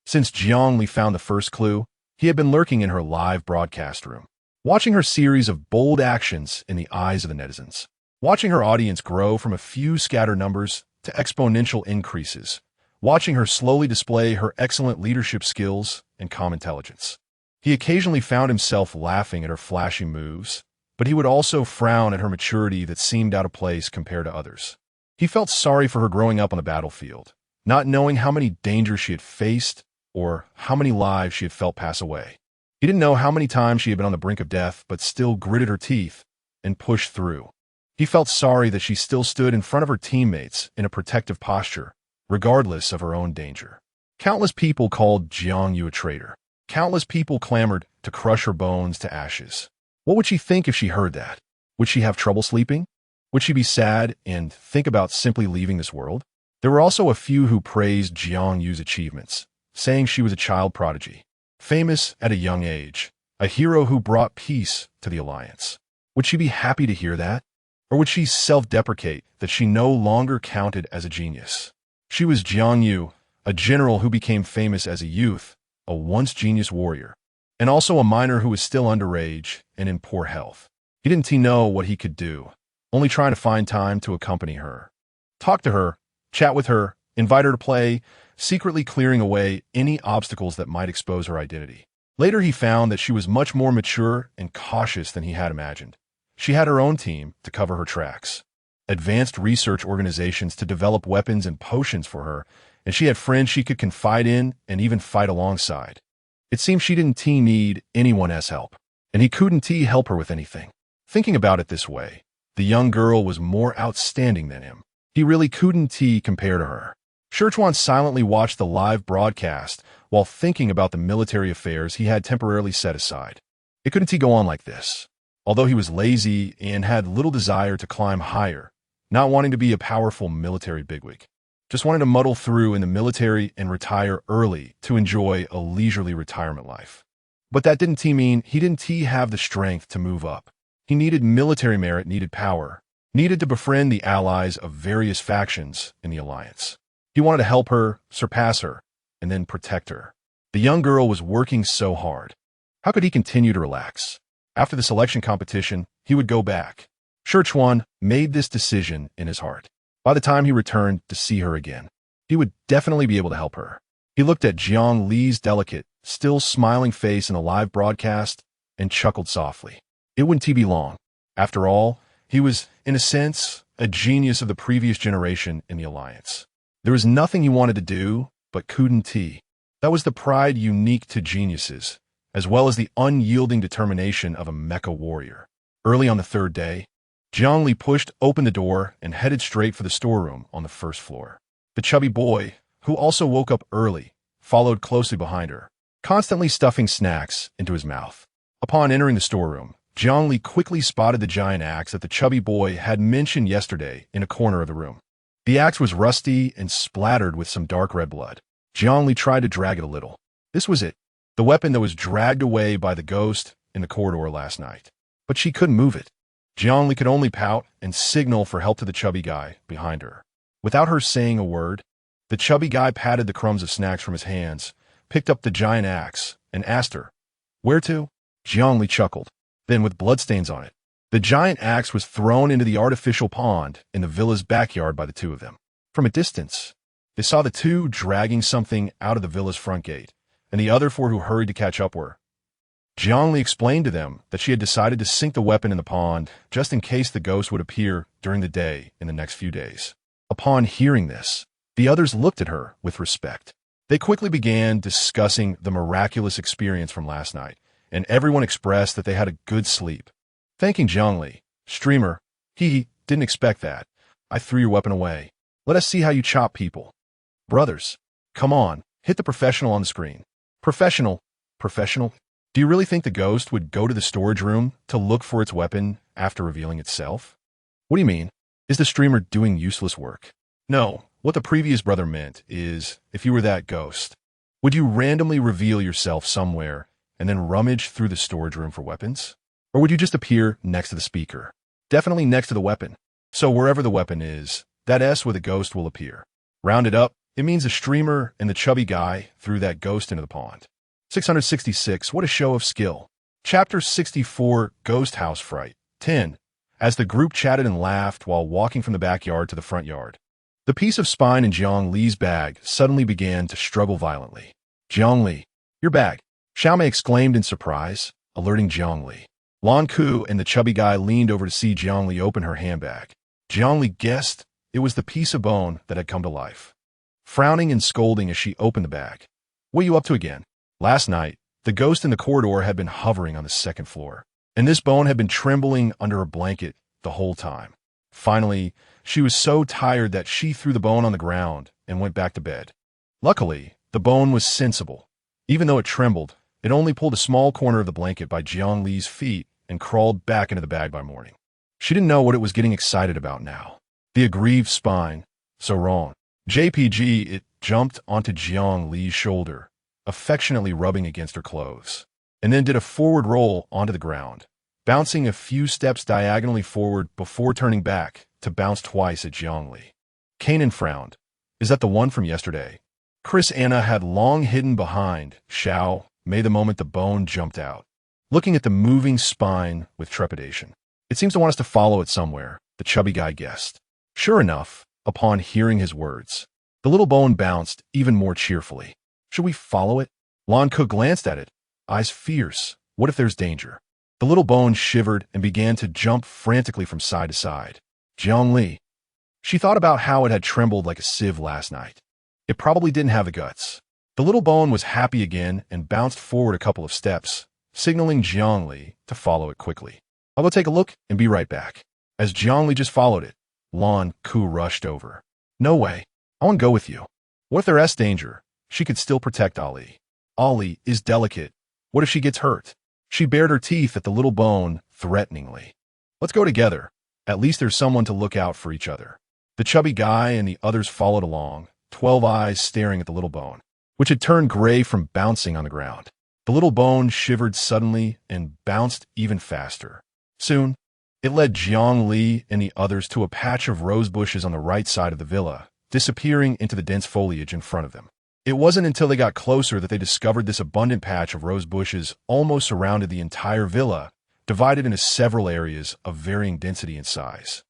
Speaker 1: Since Jiangli found the first clue, he had been lurking in her live broadcast room, watching her series of bold actions in the eyes of the netizens, watching her audience grow from a few scattered numbers to exponential increases, watching her slowly display her excellent leadership skills and calm intelligence. He occasionally found himself laughing at her flashy moves, but he would also frown at her maturity that seemed out of place compared to others. He felt sorry for her growing up on the battlefield, not knowing how many dangers she had faced or how many lives she had felt pass away. He didn't know how many times she had been on the brink of death but still gritted her teeth and pushed through. He felt sorry that she still stood in front of her teammates in a protective posture, regardless of her own danger. Countless people called Jiangyu a traitor. Countless people clamored to crush her bones to ashes. What would she think if she heard that? Would she have trouble sleeping? Would she be sad and think about simply leaving this world? There were also a few who praised Jiangyu's achievements, saying she was a child prodigy, famous at a young age, a hero who brought peace to the Alliance. Would she be happy to hear that? Or would she self-deprecate that she no longer counted as a genius? She was Jiangyu, a general who became famous as a youth, a once-genius warrior, and also a miner who was still underage and in poor health. He didn't know what he could do, only trying to find time to accompany her, talk to her, chat with her, invite her to play, secretly clearing away any obstacles that might expose her identity. Later, he found that she was much more mature and cautious than he had imagined. She had her own team to cover her tracks, advanced research organizations to develop weapons and potions for her, and she had friends she could confide in and even fight alongside. It seemed she didn't need anyone else's help, and he couldn't help her with anything. Thinking about it this way, the young girl was more outstanding than him. He really couldn't compare to her. Scherchwan silently watched the live broadcast while thinking about the military affairs he had temporarily set aside. It couldn't go on like this. Although he was lazy and had little desire to climb higher, not wanting to be a powerful military bigwig, just wanted to muddle through in the military and retire early to enjoy a leisurely retirement life. But that didn't mean he didn't have the strength to move up. He needed military merit, needed power, needed to befriend the allies of various factions in the alliance. He wanted to help her, surpass her, and then protect her. The young girl was working so hard. How could he continue to relax? After the selection competition, he would go back. Scherchwan made this decision in his heart. By the time he returned to see her again, he would definitely be able to help her. He looked at Jiang Li's delicate, still smiling face in the live broadcast and chuckled softly. It wouldn't be long. After all, he was, in a sense, a genius of the previous generation in the alliance. There was nothing he wanted to do but couldn't. That was the pride unique to geniuses, as well as the unyielding determination of a mecha warrior. Early on the third day, Jiang Li pushed open the door and headed straight for the storeroom on the first floor. The chubby boy, who also woke up early, followed closely behind her, constantly stuffing snacks into his mouth. Upon entering the storeroom, Jiang Li quickly spotted the giant axe that the chubby boy had mentioned yesterday in a corner of the room. The axe was rusty and splattered with some dark red blood. Jiang Li tried to drag it a little. This was it, the weapon that was dragged away by the ghost in the corridor last night. But she couldn't move it. Jiang Li could only pout and signal for help to the chubby guy behind her. Without her saying a word, the chubby guy patted the crumbs of snacks from his hands, picked up the giant axe, and asked her, "Where to?" Jiang Li chuckled. Then, with bloodstains on it, the giant axe was thrown into the artificial pond in the villa's backyard by the two of them. From a distance, they saw the two dragging something out of the villa's front gate, and the other four who hurried to catch up were. Jiang Li explained to them that she had decided to sink the weapon in the pond just in case the ghost would appear during the day in the next few days. Upon hearing this, the others looked at her with respect. They quickly began discussing the miraculous experience from last night, and everyone expressed that they had a good sleep. Thanking Jiang Li, "Streamer, he didn't expect that. I threw your weapon away. Let us see how you chop people." "Brothers, come on, hit the professional on the screen." "Professional? Professional? Do you really think the ghost would go to the storage room to look for its weapon after revealing itself?" "What do you mean? Is the streamer doing useless work?" "No, what the previous brother meant is, if you were that ghost, would you randomly reveal yourself somewhere and then rummage through the storage room for weapons? Or would you just appear next to the speaker? Definitely next to the weapon. So wherever the weapon is, that S with a ghost will appear. Rounded up, it means the streamer and the chubby guy threw that ghost into the pond." 666, what a show of skill. Chapter 64, Ghost House Fright. 10. As the group chatted and laughed while walking from the backyard to the front yard, the piece of spine in Jiang Li's bag suddenly began to struggle violently. "Jiang Li, your bag," Xiaomei exclaimed in surprise, alerting Jiang Li. Lan Ku and the chubby guy leaned over to see Jiang Li open her handbag. Jiang Li guessed it was the piece of bone that had come to life. Frowning and scolding as she opened the bag. "What are you up to again?" Last night, the ghost in the corridor had been hovering on the second floor, and this bone had been trembling under her blanket the whole time. Finally, she was so tired that she threw the bone on the ground and went back to bed. Luckily, the bone was sensible. Even though it trembled, it only pulled a small corner of the blanket by Jiang Li's feet and crawled back into the bag by morning. She didn't know what it was getting excited about now. The aggrieved spine, so wrong. JPG, it jumped onto Jiang Li's shoulder, affectionately rubbing against her clothes, and then did a forward roll onto the ground, bouncing a few steps diagonally forward before turning back to bounce twice at Jiang Li. Kanan frowned. "Is that the one from yesterday?" Chris Anna had long hidden behind Xiao Mei the moment the bone jumped out, looking at the moving spine with trepidation. "It seems to want us to follow it somewhere," the chubby guy guessed. Sure enough, upon hearing his words, The little bone bounced even more cheerfully. Should we follow it? Lanku glanced at it, eyes fierce. What if there's danger? The little bone shivered and began to jump frantically from side to side. Zhongli. She thought about how it had trembled like a sieve last night. It probably didn't have the guts. The little bone was happy again and bounced forward a couple of steps, signaling Zhongli to follow it quickly. I'll go take a look and be right back. As Zhongli just followed it, Lanku rushed over. No way. I want to go with you. What if there's danger? She could still protect Ali. Ali is delicate. What if she gets hurt? She bared her teeth at the little bone threateningly. Let's go together. At least there's someone to look out for each other. The chubby guy and the others followed along, 12 eyes staring at the little bone, which had turned gray from bouncing on the ground. The little bone shivered suddenly and bounced even faster. Soon, it led Zhongli and the others to a patch of rose bushes on the right side of the villa, disappearing into the dense foliage in front of them. It wasn't until they got closer that they discovered this abundant patch of rose bushes almost surrounded the entire villa, divided into several areas of varying density and size.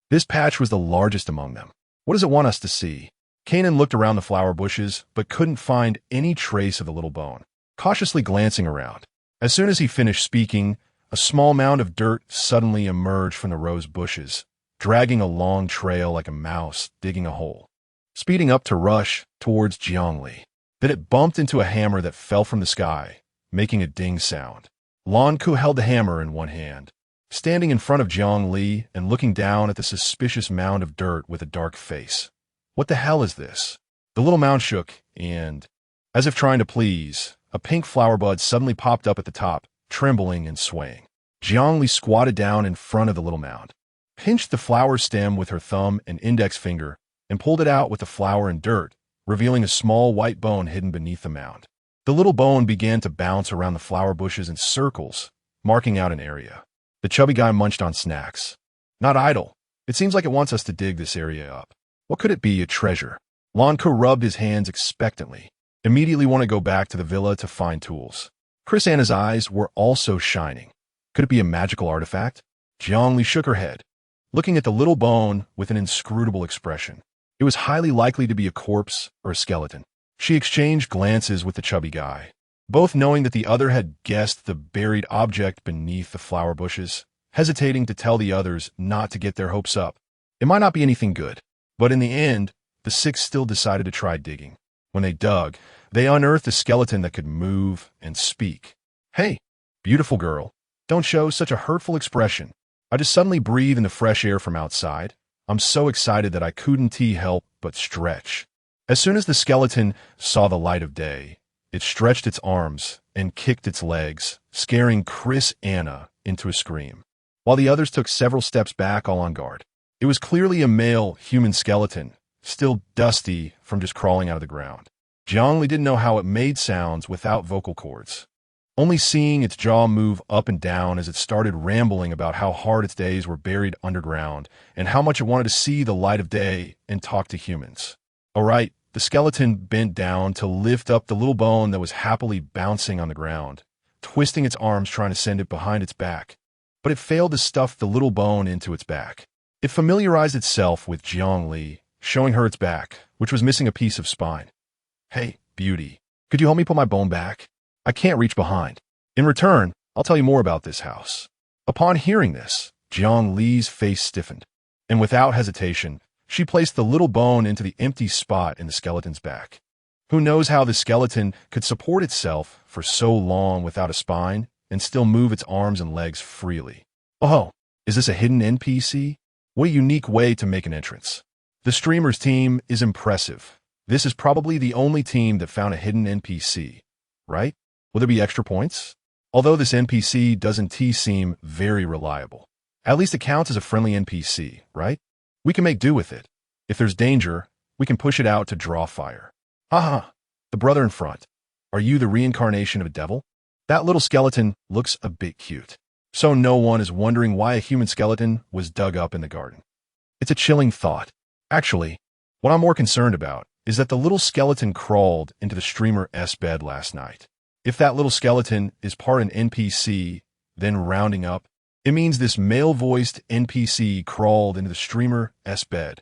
Speaker 1: This patch was the largest among them. What does it want us to see? Kanan looked around the flower bushes, but couldn't find any trace of the little bone, cautiously glancing around. As soon as he finished speaking, a small mound of dirt suddenly emerged from the rose bushes, dragging a long trail like a mouse digging a hole. Speeding up to rush towards Zhongli. Then it bumped into a hammer that fell from the sky, making a ding sound. Lanku held the hammer in one hand, standing in front of Zhongli and looking down at the suspicious mound of dirt with a dark face. What the hell is this? The little mound shook, and, as if trying to please, a pink flower bud suddenly popped up at the top, trembling and swaying. Zhongli squatted down in front of the little mound, pinched the flower stem with her thumb and index finger, and pulled it out with the flower and dirt, revealing a small white bone hidden beneath the mound. The little bone began to bounce around the flower bushes in circles, marking out an area. The chubby guy munched on snacks. Not idle. It seems like it wants us to dig this area up. What could it be? A treasure? Lanku rubbed his hands expectantly, immediately want to go back to the villa to find tools. Chris Anna's eyes were also shining. Could it be a magical artifact? Zhongli shook her head, looking at the little bone with an inscrutable expression. It was highly likely to be a corpse or a skeleton. She exchanged glances with the chubby guy, both knowing that the other had guessed the buried object beneath the flower bushes, hesitating to tell the others not to get their hopes up. It might not be anything good, but in the end, the six still decided to try digging. When they dug, they unearthed a skeleton that could move and speak. Hey, beautiful girl, don't show such a hurtful expression. I just suddenly breathe in the fresh air from outside. I'm so excited that I couldn't help but stretch. As soon as the skeleton saw the light of day, it stretched its arms and kicked its legs, scaring Chris Anna into a scream, while the others took several steps back, all on guard. It was clearly a male human skeleton, still dusty from just crawling out of the ground. Zhongli didn't know how it made sounds without vocal cords, only seeing its jaw move up and down as it started rambling about how hard its days were buried underground and how much it wanted to see the light of day and talk to humans. All right, the skeleton bent down to lift up the little bone that was happily bouncing on the ground, twisting its arms trying to send it behind its back. But it failed to stuff the little bone into its back. It familiarized itself with Zhongli, showing her its back, which was missing a piece of spine. Hey, beauty, could you help me put my bone back? I can't reach behind. In return, I'll tell you more about this house. Upon hearing this, Zhongli's face stiffened, and without hesitation, she placed the little bone into the empty spot in the skeleton's back. Who knows how the skeleton could support itself for so long without a spine and still move its arms and legs freely? Oh, is this a hidden NPC? What a unique way to make an entrance. The streamer's team is impressive. This is probably the only team that found a hidden NPC, right? Will there be extra points? Although this NPC doesn't seem very reliable. At least it counts as a friendly NPC, right? We can make do with it. If there's danger, we can push it out to draw fire. Haha, the brother in front. Are you the reincarnation of a devil? That little skeleton looks a bit cute. So no one is wondering why a human skeleton was dug up in the garden. It's a chilling thought. Actually, what I'm more concerned about is that the little skeleton crawled into the streamer's bed last night. If that little skeleton is part an NPC, then rounding up, it means this male-voiced NPC crawled into the streamer's bed.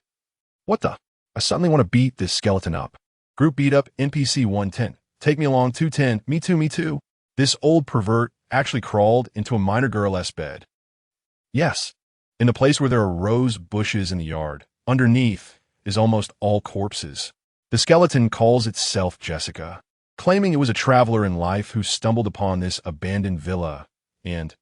Speaker 1: What the? I suddenly want to beat this skeleton up. Group beat up NPC 110. Take me along 210. Me too, me too. This old pervert actually crawled into a minor girl's bed. Yes, in the place where there are rose bushes in the yard. Underneath is almost all corpses. The skeleton calls itself Jessica, claiming it was a traveler in life who stumbled upon this abandoned villa and,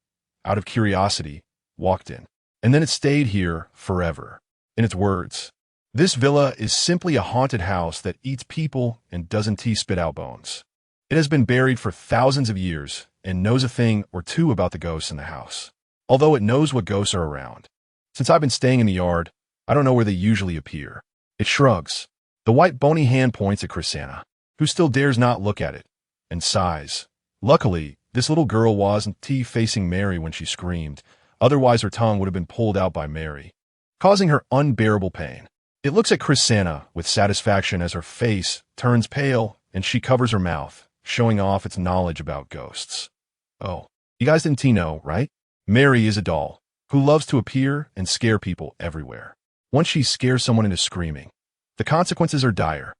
Speaker 1: out of curiosity, walked in. And then it stayed here forever. In its words, this villa is simply a haunted house that eats people and doesn't spit out bones. It has been buried for thousands of years and knows a thing or two about the ghosts in the house, although it knows what ghosts are around. Since I've been staying in the yard, I don't know where they usually appear. It shrugs. The white bony hand points at Chrisanna, who still dares not look at it, and sighs. Luckily, this little girl wasn't facing Mary when she screamed, otherwise her tongue would have been pulled out by Mary, causing her unbearable pain. It looks at Chrisanna with satisfaction as her face turns pale and she covers her mouth, showing off its knowledge about ghosts. Oh, you guys didn't know, right? Mary is a doll who loves to appear and scare people everywhere. Once she scares someone into screaming, the consequences are dire.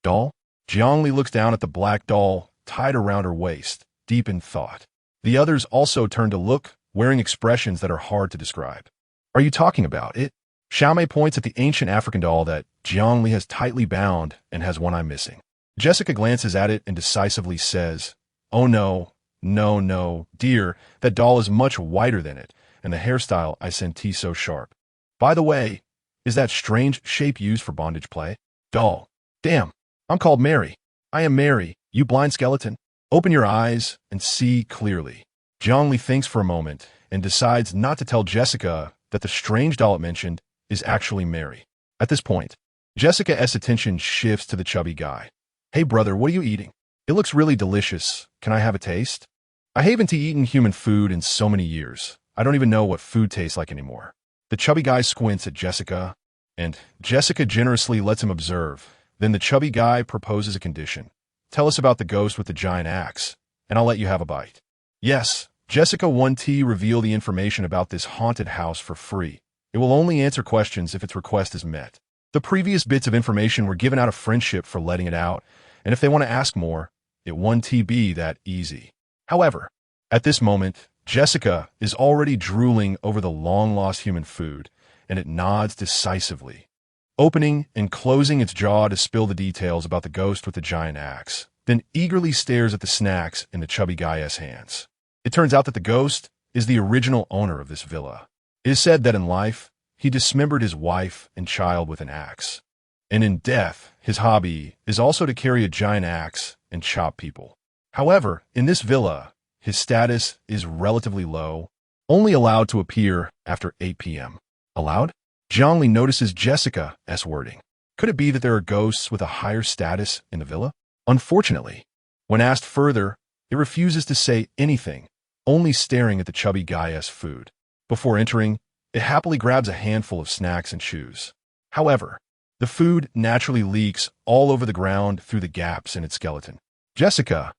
Speaker 1: Doll? Jiangli looks down at the black doll tied around her waist, deep in thought. The others also turn to look, wearing expressions that are hard to describe. Are you talking about it? Xiaomei points at the ancient African doll that Jiangli has tightly bound and has one eye missing. Jessica glances at it and decisively says, "Oh no, no, dear, that doll is much whiter than it, and the hairstyle I sent so sharp. By the way, is that strange shape used for bondage play? Doll. Damn, I'm called Mary. I am Mary, you blind skeleton. Open your eyes and see clearly." Jiangli thinks for a moment and decides not to tell Jessica that the strange doll it mentioned is actually Mary. At this point, Jessica's attention shifts to the chubby guy. "Hey brother, what are you eating? It looks really delicious. Can I have a taste?" I haven't eaten human food in so many years. I don't even know what food tastes like anymore. The chubby guy squints at Jessica, and Jessica generously lets him observe. Then the chubby guy proposes a condition. "Tell us about the ghost with the giant axe, and I'll let you have a bite." Yes, Jessica 1T reveal the information about this haunted house for free. It will only answer questions if its request is met. The previous bits of information were given out of friendship for letting it out, and if they want to ask more, it won't be that easy. However, at this moment, Jessica is already drooling over the long-lost human food, and it nods decisively, opening and closing its jaw to spill the details about the ghost with the giant axe, then eagerly stares at the snacks in the chubby guy's hands. It turns out that the ghost is the original owner of this villa. It is said that in life, he dismembered his wife and child with an axe, and in death, his hobby is also to carry a giant axe and chop people. However, in this villa, his status is relatively low, only allowed to appear after 8 p.m. Allowed? Jiangli notices Jessica's wording. Could it be that there are ghosts with a higher status in the villa? Unfortunately, when asked further, it refuses to say anything, only staring at the chubby guy's food. Before entering, it happily grabs a handful of snacks and chews. However, the food naturally leaks all over the ground through the gaps in its skeleton. Jessica,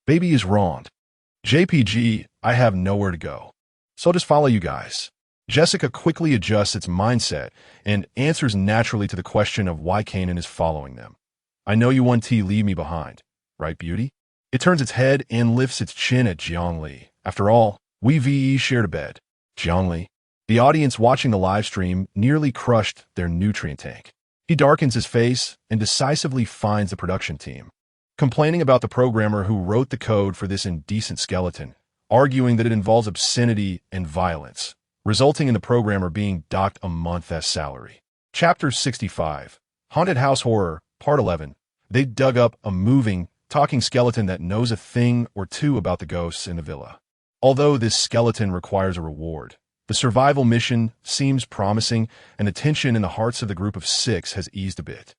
Speaker 1: baby is wronged. JPG, I have nowhere to go. So I'll just follow you guys. Jessica quickly adjusts its mindset and answers naturally to the question of why Kanan is following them. "I know you 1T leave me behind, right, beauty?" It turns its head and lifts its chin at Jiangli. After all, we VE shared a bed. Jiangli. The audience watching the live stream nearly crushed their nutrient tank. He darkens his face and decisively finds the production team, complaining about the programmer who wrote the code for this indecent skeleton, arguing that it involves obscenity and violence, resulting in the programmer being docked a month's salary. Chapter 65, Haunted House Horror, Part 11. They dug up a moving, talking skeleton that knows a thing or two about the ghosts in the villa. Although this skeleton requires a reward, the survival mission seems promising, and the tension in the hearts of the group of 6 has eased a bit.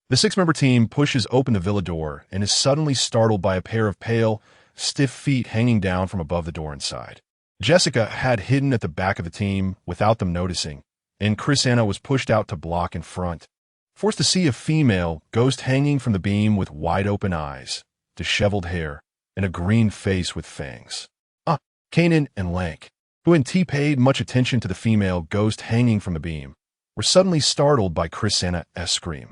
Speaker 1: The 6-member team pushes open the villa door and is suddenly startled by a pair of pale, stiff feet hanging down from above the door inside. Jessica had hidden at the back of the team without them noticing, and Chrisanna was pushed out to block in front, forced to see a female ghost hanging from the beam with wide-open eyes, disheveled hair, and a green face with fangs. Kanan and Lank, who hadn't paid much attention to the female ghost hanging from the beam, were suddenly startled by Chrisanna's scream.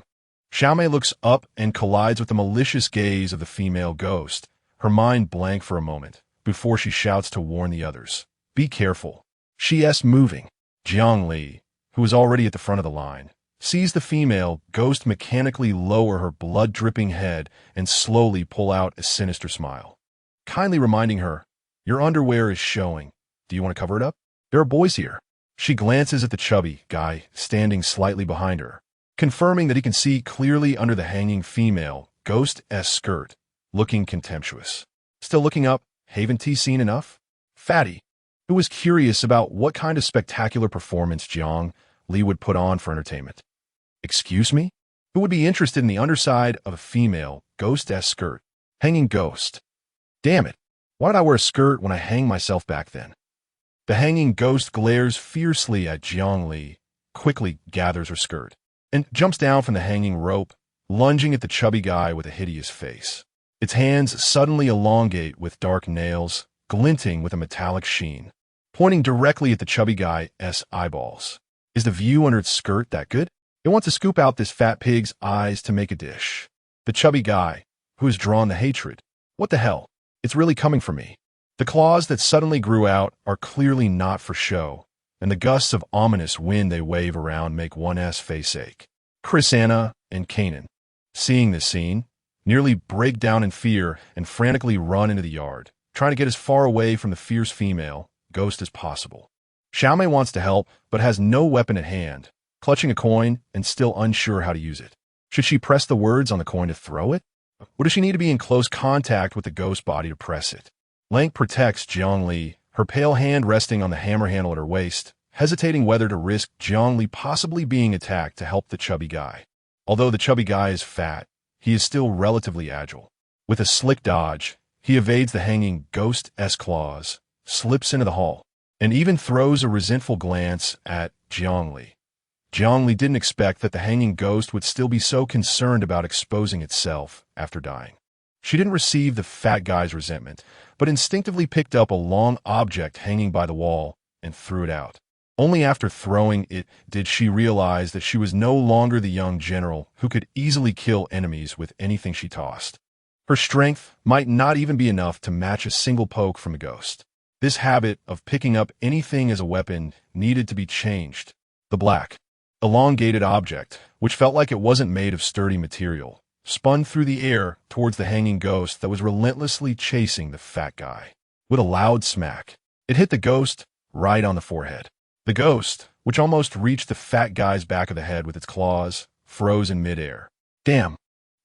Speaker 1: Xiaomei looks up and collides with the malicious gaze of the female ghost, her mind blank for a moment, before she shouts to warn the others. Be careful. She's moving. Jiang Li, who is already at the front of the line, sees the female ghost mechanically lower her blood-dripping head and slowly pull out a sinister smile, kindly reminding her, your underwear is showing. Do you want to cover it up? There are boys here. She glances at the chubby guy standing slightly behind her, confirming that he can see clearly under the hanging female ghost-esque skirt, looking contemptuous. Still looking up, haven't he seen enough? Fatty, who was curious about what kind of spectacular performance Jiang Li would put on for entertainment. Excuse me? Who would be interested in the underside of a female ghost-esque skirt? Hanging ghost. Damn it. Why did I wear a skirt when I hang myself back then? The hanging ghost glares fiercely at Jiang Li, quickly gathers her skirt, and jumps down from the hanging rope, lunging at the chubby guy with a hideous face. Its hands suddenly elongate with dark nails, glinting with a metallic sheen, pointing directly at the chubby guy's eyeballs. Is the view under its skirt that good? It wants to scoop out this fat pig's eyes to make a dish. The chubby guy, who has drawn the hatred. What the hell? It's really coming for me. The claws that suddenly grew out are clearly not for show, and the gusts of ominous wind they wave around make one's face ache. Chris, Anna, and Kanan, seeing this scene, nearly break down in fear and frantically run into the yard, trying to get as far away from the fierce female ghost as possible. Xiaomei wants to help, but has no weapon at hand, clutching a coin and still unsure how to use it. Should she press the words on the coin to throw it? Or does she need to be in close contact with the ghost body to press it? Lank protects Jiang Li, her pale hand resting on the hammer handle at her waist, hesitating whether to risk Jiang Li possibly being attacked to help the chubby guy. Although the chubby guy is fat, he is still relatively agile. With a slick dodge, he evades the hanging ghost-esque claws, slips into the hall, and even throws a resentful glance at Jiang Li. Jiang Li didn't expect that the hanging ghost would still be so concerned about exposing itself after dying. She didn't receive the fat guy's resentment, but instinctively picked up a long object hanging by the wall and threw it out. Only after throwing it did she realize that she was no longer the young general who could easily kill enemies with anything she tossed. Her strength might not even be enough to match a single poke from a ghost. This habit of picking up anything as a weapon needed to be changed. The black, elongated object, which felt like it wasn't made of sturdy material, spun through the air towards the hanging ghost that was relentlessly chasing the fat guy. With a loud smack, it hit the ghost right on the forehead. The ghost, which almost reached the fat guy's back of the head with its claws, froze in midair. Damn,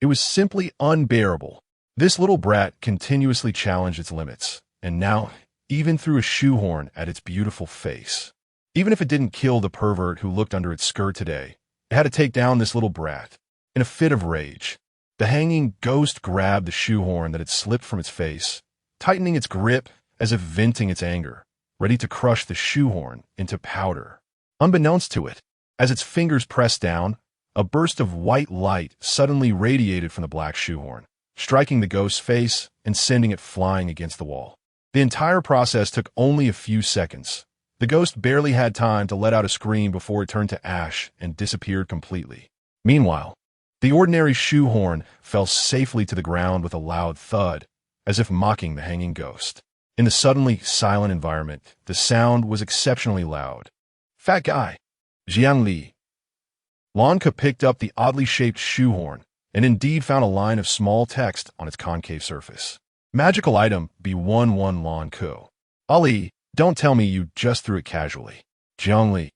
Speaker 1: it was simply unbearable. This little brat continuously challenged its limits, and now even threw a shoehorn at its beautiful face. Even if it didn't kill the pervert who looked under its skirt today, it had to take down this little brat. In a fit of rage, the hanging ghost grabbed the shoehorn that had slipped from its face, tightening its grip as if venting its anger, ready to crush the shoehorn into powder. Unbeknownst to it, as its fingers pressed down, a burst of white light suddenly radiated from the black shoehorn, striking the ghost's face and sending it flying against the wall. The entire process took only a few seconds. The ghost barely had time to let out a scream before it turned to ash and disappeared completely. Meanwhile, the ordinary shoehorn fell safely to the ground with a loud thud, as if mocking the hanging ghost. In the suddenly silent environment, the sound was exceptionally loud. Fat guy. Jiang Li. Lanka picked up the oddly shaped shoehorn and indeed found a line of small text on its concave surface. Magical item B11 Lanku. Ali, don't tell me you just threw it casually. Jiang Li.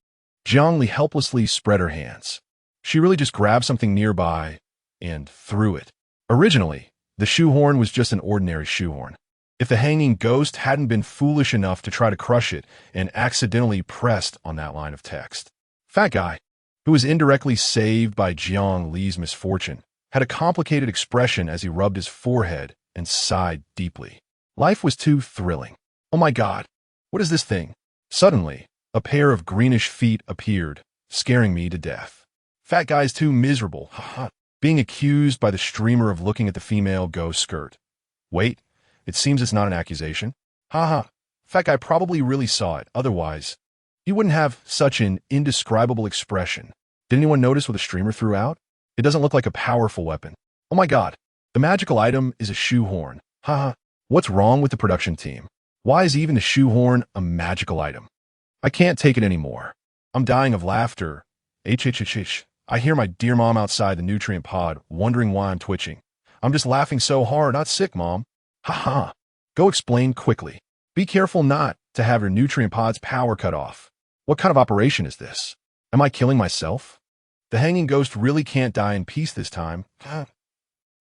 Speaker 1: Jiang Li helplessly spread her hands. She really just grabbed something nearby and threw it. Originally, the shoehorn was just an ordinary shoehorn. If the hanging ghost hadn't been foolish enough to try to crush it and accidentally pressed on that line of text. Fat guy, who was indirectly saved by Jiang Li's misfortune, had a complicated expression as he rubbed his forehead and sighed deeply. Life was too thrilling. Oh my God, what is this thing? Suddenly, a pair of greenish feet appeared, scaring me to death. Fat guy's too miserable, haha, being accused by the streamer of looking at the female ghost skirt. Wait, it seems it's not an accusation. Haha, fat guy probably really saw it, otherwise, he wouldn't have such an indescribable expression. Did anyone notice what the streamer threw out? It doesn't look like a powerful weapon. Oh my god. The magical item is a shoehorn. Haha. What's wrong with the production team? Why is even the shoehorn a magical item? I can't take it anymore. I'm dying of laughter. HHHH. I hear my dear mom outside the nutrient pod, wondering why I'm twitching. I'm just laughing so hard, not sick, Mom. Haha. Go explain quickly. Be careful not to have your nutrient pod's power cut off. What kind of operation is this? Am I killing myself? The hanging ghost really can't die in peace this time.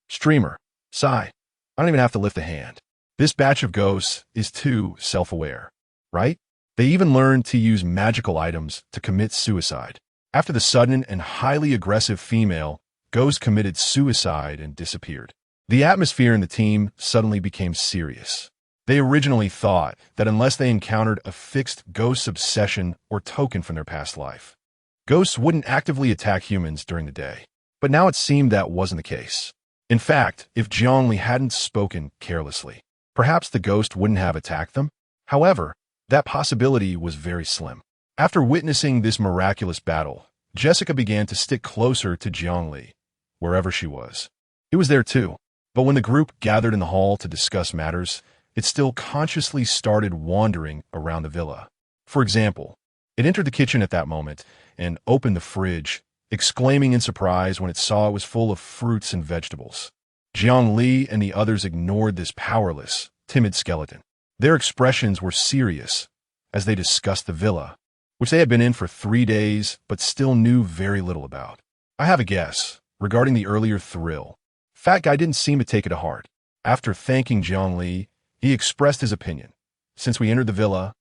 Speaker 1: Streamer. Sigh. I don't even have to lift a hand. This batch of ghosts is too self-aware, right? They even learned to use magical items to commit suicide. After the sudden and highly aggressive female, Ghost committed suicide and disappeared. The atmosphere in the team suddenly became serious. They originally thought that unless they encountered a fixed ghost's obsession or token from their past life, ghosts wouldn't actively attack humans during the day. But now it seemed that wasn't the case. In fact, if Jiangli hadn't spoken carelessly, perhaps the ghost wouldn't have attacked them. However, that possibility was very slim. After witnessing this miraculous battle, Jessica began to stick closer to Jiangli, wherever she was. He was there too, but when the group gathered in the hall to discuss matters, it still consciously started wandering around the villa. For example, it entered the kitchen at that moment and opened the fridge, exclaiming in surprise when it saw it was full of fruits and vegetables. Jiang Li and the others ignored this powerless, timid skeleton. Their expressions were serious as they discussed the villa, which they had been in for 3 days but still knew very little about. I have a guess regarding the earlier thrill. Fat Guy didn't seem to take it to heart. After thanking Jiang Li, he expressed his opinion. Since we entered the villa,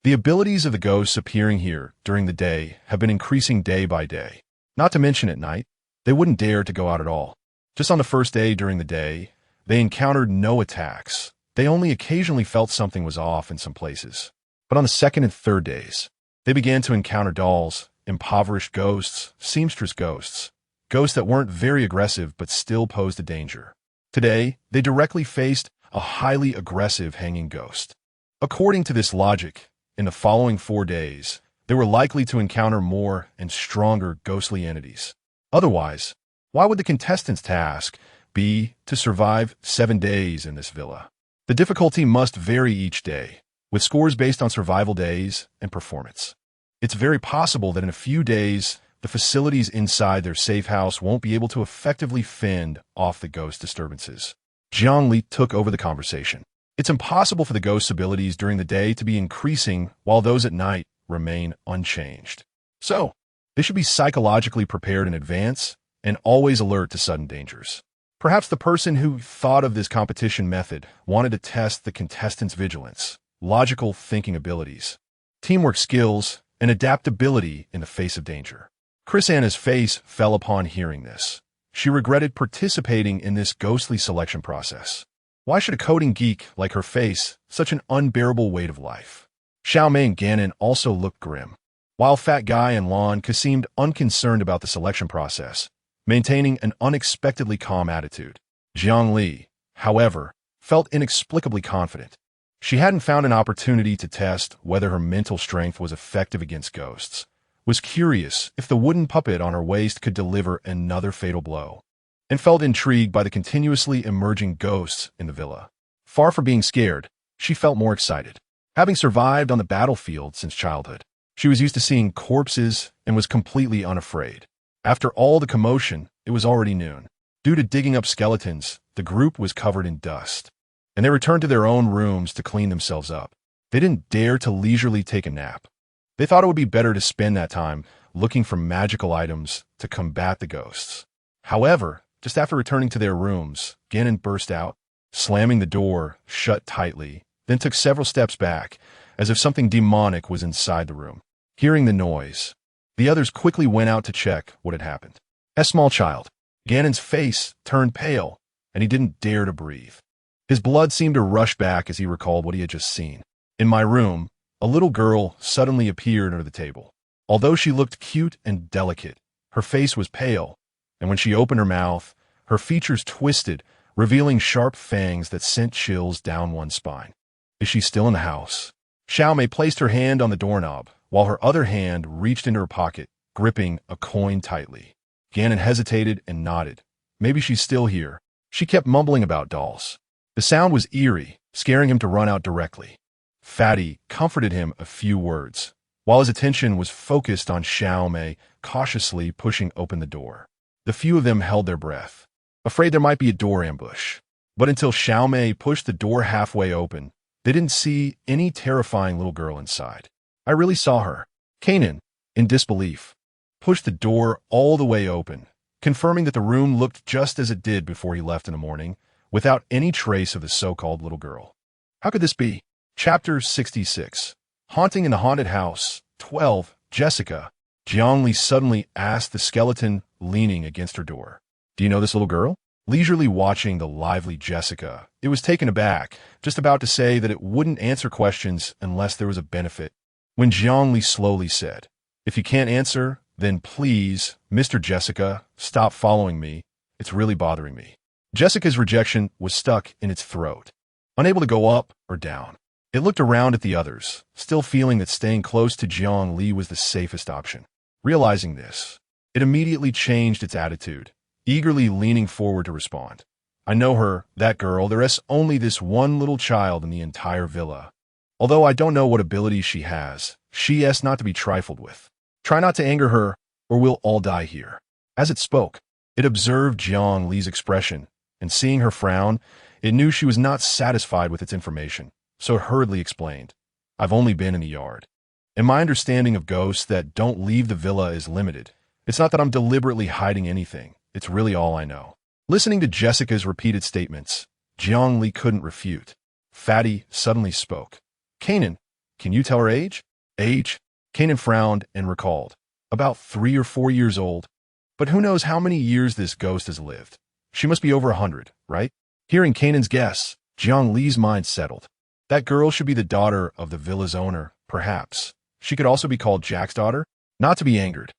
Speaker 1: the abilities of the ghosts appearing here during the day have been increasing day by day. Not to mention at night, they wouldn't dare to go out at all. Just on the first day during the day, they encountered no attacks. They only occasionally felt something was off in some places. But on the second and third days, they began to encounter dolls, impoverished ghosts, seamstress ghosts, ghosts that weren't very aggressive but still posed a danger. Today, they directly faced a highly aggressive hanging ghost. According to this logic, in the following 4 days, they were likely to encounter more and stronger ghostly entities. Otherwise, why would the contestants' task be to survive 7 days in this villa? The difficulty must vary each day, with scores based on survival days and performance. It's very possible that in a few days, the facilities inside their safe house won't be able to effectively fend off the ghost disturbances. Jiang Li took over the conversation. It's impossible for the ghost's abilities during the day to be increasing while those at night remain unchanged. So, they should be psychologically prepared in advance and always alert to sudden dangers. Perhaps the person who thought of this competition method wanted to test the contestants' vigilance, logical thinking abilities, teamwork skills, and adaptability in the face of danger. Chris Anna's face fell upon hearing this. She regretted participating in this ghostly selection process. Why should a coding geek like her face such an unbearable weight of life? Xiao Mei and Ganon also looked grim, while Fat Guy and Lon seemed unconcerned about the selection process, maintaining an unexpectedly calm attitude. Jiang Li, however, felt inexplicably confident. She hadn't found an opportunity to test whether her mental strength was effective against ghosts, was curious if the wooden puppet on her waist could deliver another fatal blow, and felt intrigued by the continuously emerging ghosts in the villa. Far from being scared, she felt more excited. Having survived on the battlefield since childhood, she was used to seeing corpses and was completely unafraid. After all the commotion, it was already noon. Due to digging up skeletons, the group was covered in dust, and they returned to their own rooms to clean themselves up. They didn't dare to leisurely take a nap. They thought it would be better to spend that time looking for magical items to combat the ghosts. However, just after returning to their rooms, Ganon burst out, slamming the door shut tightly, then took several steps back, as if something demonic was inside the room. Hearing the noise, the others quickly went out to check what had happened. As small child, Ganon's face turned pale, and he didn't dare to breathe. His blood seemed to rush back as he recalled what he had just seen. In my room, a little girl suddenly appeared under the table. Although she looked cute and delicate, her face was pale, and when she opened her mouth, her features twisted, revealing sharp fangs that sent chills down one's spine. Is she still in the house? Xiao Mei placed her hand on the doorknob, while her other hand reached into her pocket, gripping a coin tightly. Gannon hesitated and nodded. Maybe she's still here. She kept mumbling about dolls. The sound was eerie, scaring him to run out directly. Fatty comforted him a few words, while his attention was focused on Xiaomei cautiously pushing open the door. The few of them held their breath, afraid there might be a door ambush. But until Xiaomei pushed the door halfway open, they didn't see any terrifying little girl inside. I really saw her. Kanan, in disbelief, pushed the door all the way open, confirming that the room looked just as it did before he left in the morning, without any trace of the so-called little girl. How could this be? Chapter 66. Haunting in the Haunted House. 12. Jessica. Jiangli suddenly asked the skeleton leaning against her door. Do you know this little girl? Leisurely watching the lively Jessica, it was taken aback, just about to say that it wouldn't answer questions unless there was a benefit, when Jiangli slowly said, If you can't answer, then please, Mr. Jessica, stop following me. It's really bothering me. Jessica's rejection was stuck in its throat, unable to go up or down. It looked around at the others, still feeling that staying close to Jiang Li was the safest option. Realizing this, it immediately changed its attitude, eagerly leaning forward to respond. I know her, that girl. There's only this one little child in the entire villa. Although I don't know what abilities she has, she is not to be trifled with. Try not to anger her, or we'll all die here. As it spoke, it observed Jiang Li's expression, and seeing her frown, it knew she was not satisfied with its information, so it hurriedly explained, I've only been in the yard, and my understanding of ghosts that don't leave the villa is limited. It's not that I'm deliberately hiding anything. It's really all I know. Listening to Jessica's repeated statements, Jiang Li couldn't refute. Fatty suddenly spoke. Kanan, can you tell her age? Age? Kanan frowned and recalled. About 3 or 4 years old. But who knows how many years this ghost has lived. She must be over 100, right? Hearing Kanan's guess, Jiang Li's mind settled. That girl should be the daughter of the villa's owner, perhaps. She could also be called Jack's daughter, not to be angered.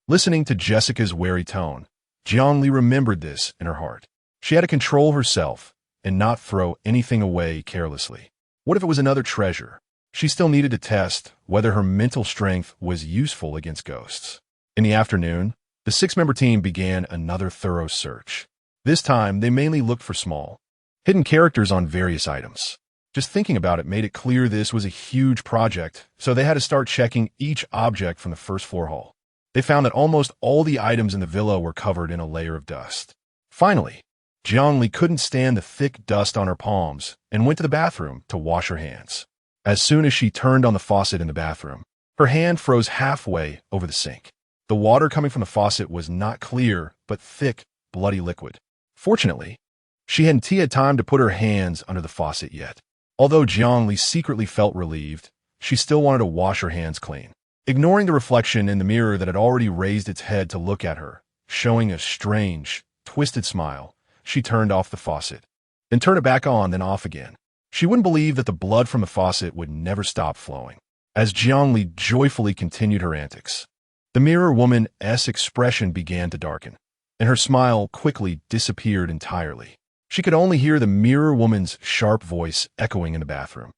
Speaker 1: Listening to Jessica's wary tone, Jiang Li remembered this in her heart. She had to control herself and not throw anything away carelessly. What if it was another treasure? She still needed to test whether her mental strength was useful against ghosts. In the afternoon, the 6-member team began another thorough search. This time, they mainly looked for small, hidden characters on various items. Just thinking about it made it clear this was a huge project, so they had to start checking each object from the first floor hall. They found that almost all the items in the villa were covered in a layer of dust. Finally, Jiang Li couldn't stand the thick dust on her palms and went to the bathroom to wash her hands. As soon as she turned on the faucet in the bathroom, her hand froze halfway over the sink. The water coming from the faucet was not clear, but thick, bloody liquid. Fortunately, she hadn't had time to put her hands under the faucet yet. Although Jiang Li secretly felt relieved, she still wanted to wash her hands clean. Ignoring the reflection in the mirror that had already raised its head to look at her, showing a strange, twisted smile, she turned off the faucet. Then turned it back on, then off again. She wouldn't believe that the blood from the faucet would never stop flowing. As Jiang Li joyfully continued her antics, the mirror woman's expression began to darken, and her smile quickly disappeared entirely. She could only hear the mirror woman's sharp voice echoing in the bathroom.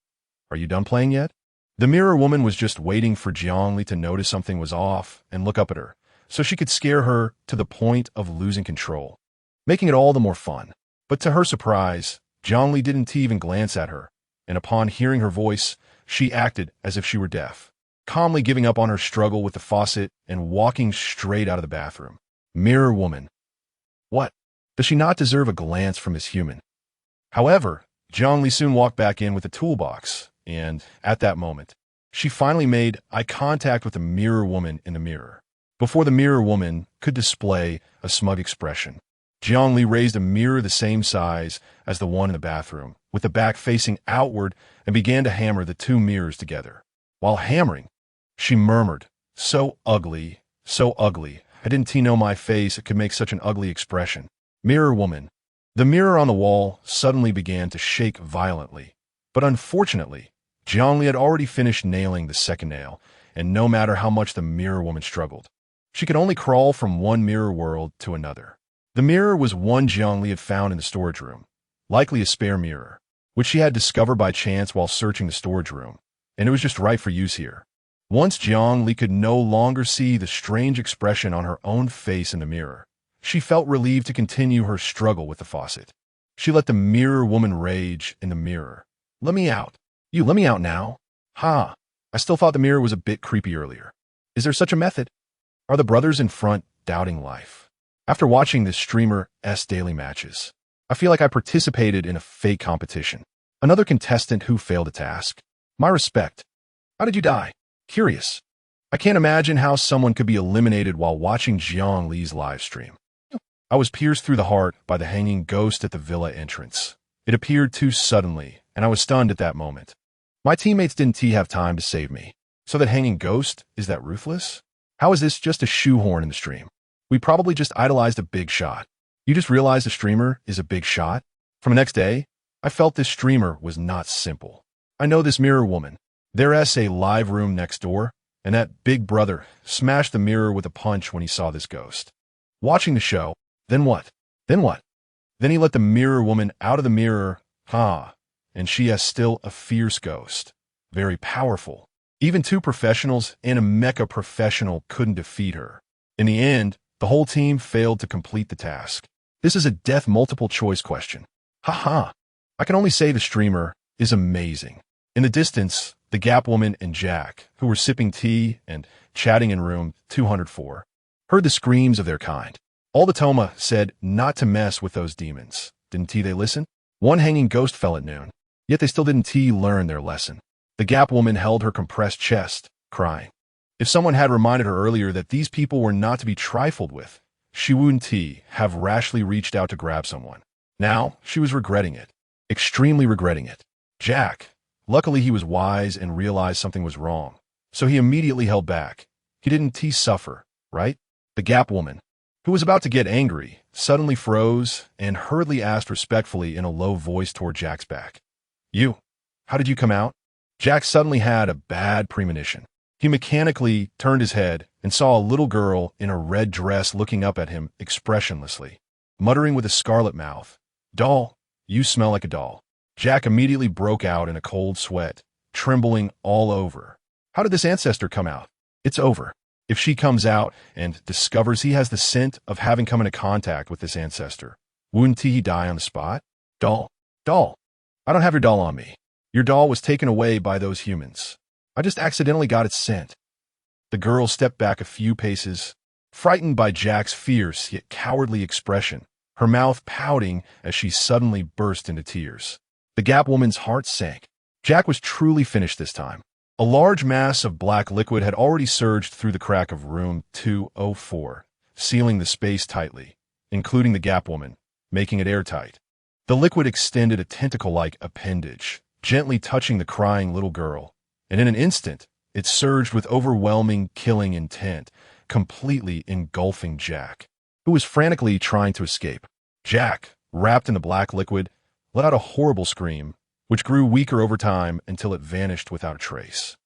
Speaker 1: Are you done playing yet? The mirror woman was just waiting for Jiang Li to notice something was off and look up at her, so she could scare her to the point of losing control, making it all the more fun. But to her surprise, Jiang Li didn't even glance at her, and upon hearing her voice, she acted as if she were deaf, calmly giving up on her struggle with the faucet and walking straight out of the bathroom. Mirror woman. What? Does she not deserve a glance from this human? However, Jiang Li soon walked back in with a toolbox, and, at that moment, she finally made eye contact with the mirror woman in the mirror. Before the mirror woman could display a smug expression, Jiang Li raised a mirror the same size as the one in the bathroom, with the back facing outward, and began to hammer the two mirrors together. While hammering, she murmured, so ugly, I didn't know my face could make such an ugly expression. Mirror woman. The mirror on the wall suddenly began to shake violently, but unfortunately, Jiang Li had already finished nailing the second nail, and no matter how much the mirror woman struggled, she could only crawl from one mirror world to another. The mirror was one Jiang Li had found in the storage room, likely a spare mirror, which she had discovered by chance while searching the storage room, and it was just right for use here. Once Jiang Li could no longer see the strange expression on her own face in the mirror, she felt relieved to continue her struggle with the faucet. She let the mirror woman rage in the mirror. "Let me out. You let me out now." "Ha. I still thought the mirror was a bit creepy earlier. Is there such a method?" Are the brothers in front doubting life? After watching this streamer's daily matches, I feel like I participated in a fake competition. Another contestant who failed a task. My respect. How did you die? Curious. I can't imagine how someone could be eliminated while watching Jiang Li's live stream. I was pierced through the heart by the hanging ghost at the villa entrance. It appeared too suddenly, and I was stunned at that moment. My teammates didn't have time to save me. So that hanging ghost, is that ruthless? How is this just a shoehorn in the stream? We probably just idolized a big shot. You just realized the streamer is a big shot? From the next day, I felt this streamer was not simple. I know this mirror woman. There's a live room next door, and that big brother smashed the mirror with a punch when he saw this ghost. Watching the show, then what? Then what? Then he let the mirror woman out of the mirror, and she is still a fierce ghost. Very powerful. Even two professionals and a mecha professional couldn't defeat her. In the end, the whole team failed to complete the task. This is a death multiple choice question. I can only say the streamer is amazing. In the distance, the Gap woman and Jack, who were sipping tea and chatting in room 204, heard the screams of their kind. All the Toma said not to mess with those demons. Didn't they listen? One hanging ghost fell at noon, yet they still didn't learn their lesson. The Gap woman held her compressed chest, crying. If someone had reminded her earlier that these people were not to be trifled with, she wouldn't have rashly reached out to grab someone. Now, she was regretting it. Extremely regretting it. Jack, luckily he was wise and realized something was wrong, so he immediately held back. He didn't suffer, right? The Gap woman, who was about to get angry, suddenly froze and hurriedly asked respectfully in a low voice toward Jack's back. How did you come out? Jack suddenly had a bad premonition. He mechanically turned his head and saw a little girl in a red dress looking up at him expressionlessly, muttering with a scarlet mouth, "Doll, you smell like a doll." Jack immediately broke out in a cold sweat, trembling all over. How did this ancestor come out? It's over. If she comes out and discovers he has the scent of having come into contact with this ancestor, wouldn't he die on the spot? Doll. I don't have your doll on me. Your doll was taken away by those humans. I just accidentally got its scent. The girl stepped back a few paces, frightened by Jack's fierce yet cowardly expression, her mouth pouting as she suddenly burst into tears. The Gap woman's heart sank. Jack was truly finished this time. A large mass of black liquid had already surged through the crack of room 204, sealing the space tightly, including the Gap woman, making it airtight. The liquid extended a tentacle-like appendage, gently touching the crying little girl, and in an instant, it surged with overwhelming, killing intent, completely engulfing Jack, who was frantically trying to escape. Jack, wrapped in the black liquid, let out a horrible scream, which grew weaker over time until it vanished without a trace.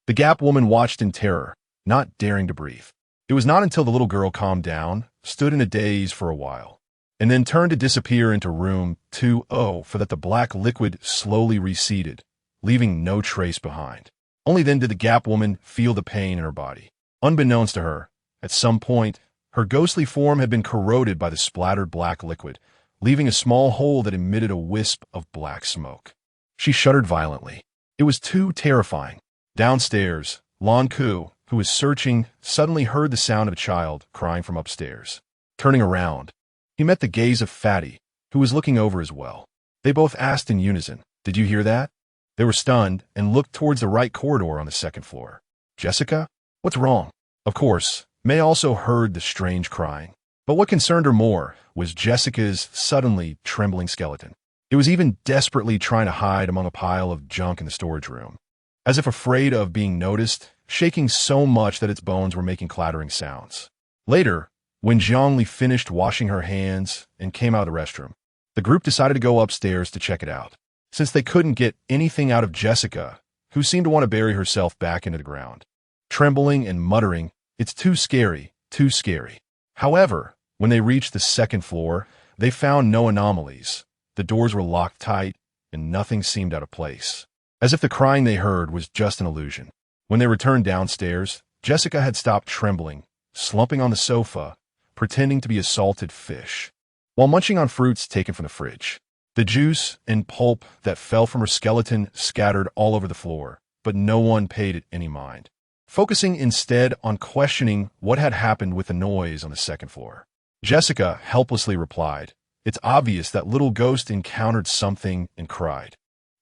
Speaker 1: The Gap woman watched in terror, not daring to breathe. It was not until the little girl calmed down, stood in a daze for a while, and then turned to disappear into room 20 for that the black liquid slowly receded, leaving no trace behind. Only then did the Gap woman feel the pain in her body. Unbeknownst to her, at some point, her ghostly form had been corroded by the splattered black liquid, leaving a small hole that emitted a wisp of black smoke. She shuddered violently. It was too terrifying. Downstairs, Lon Ku, who was searching, suddenly heard the sound of a child crying from upstairs. Turning around, he met the gaze of Fatty, who was looking over as well. They both asked in unison, "Did you hear that?" They were stunned and looked towards the right corridor on the second floor. "Jessica? What's wrong?" Of course, May also heard the strange crying. But what concerned her more was Jessica's suddenly trembling skeleton. It was even desperately trying to hide among a pile of junk in the storage room, as if afraid of being noticed, shaking so much that its bones were making clattering sounds. Later, when Jiang Li finished washing her hands and came out of the restroom, the group decided to go upstairs to check it out, since they couldn't get anything out of Jessica, who seemed to want to bury herself back into the ground. Trembling and muttering, "It's too scary, too scary." However, when they reached the second floor, they found no anomalies. The doors were locked tight, and nothing seemed out of place, as if the crying they heard was just an illusion. When they returned downstairs, Jessica had stopped trembling, slumping on the sofa, pretending to be a salted fish, while munching on fruits taken from the fridge. The juice and pulp that fell from her skeleton scattered all over the floor, but no one paid it any mind, focusing instead on questioning what had happened with the noise on the second floor. Jessica helplessly replied, "It's obvious that little ghost encountered something and cried.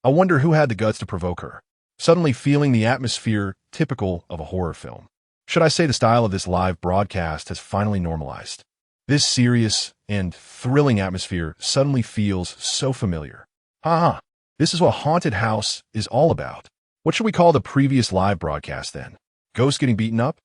Speaker 1: I wonder who had the guts to provoke her," suddenly feeling the atmosphere typical of a horror film. Should I say the style of this live broadcast has finally normalized? This serious and thrilling atmosphere suddenly feels so familiar. Haha, this is what haunted house is all about. What should we call the previous live broadcast then? Ghosts getting beaten up?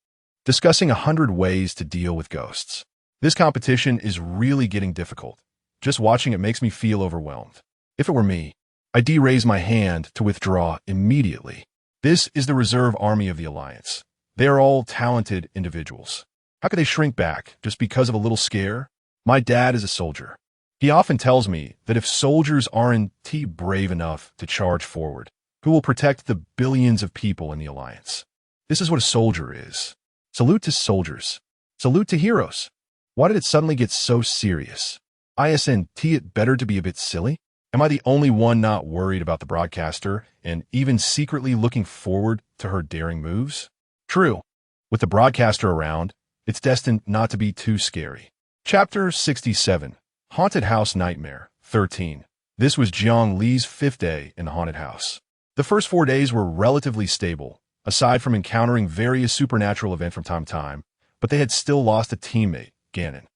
Speaker 1: Discussing 100 ways to deal with ghosts. This competition is really getting difficult. Just watching it makes me feel overwhelmed. If it were me, I'd raise my hand to withdraw immediately. This is the reserve army of the Alliance. They are all talented individuals. How could they shrink back just because of a little scare? My dad is a soldier. He often tells me that if soldiers aren't brave enough to charge forward, who will protect the billions of people in the Alliance? This is what a soldier is. Salute to soldiers. Salute to heroes. Why did it suddenly get so serious? It better to be a bit silly? Am I the only one not worried about the broadcaster and even secretly looking forward to her daring moves? True. With the broadcaster around, it's destined not to be too scary. Chapter 67. Haunted House Nightmare 13. This was Jiang Li's 5th day in the haunted house. The first 4 days were relatively stable, aside from encountering various supernatural events from time to time, but they had still lost a teammate, Gannon.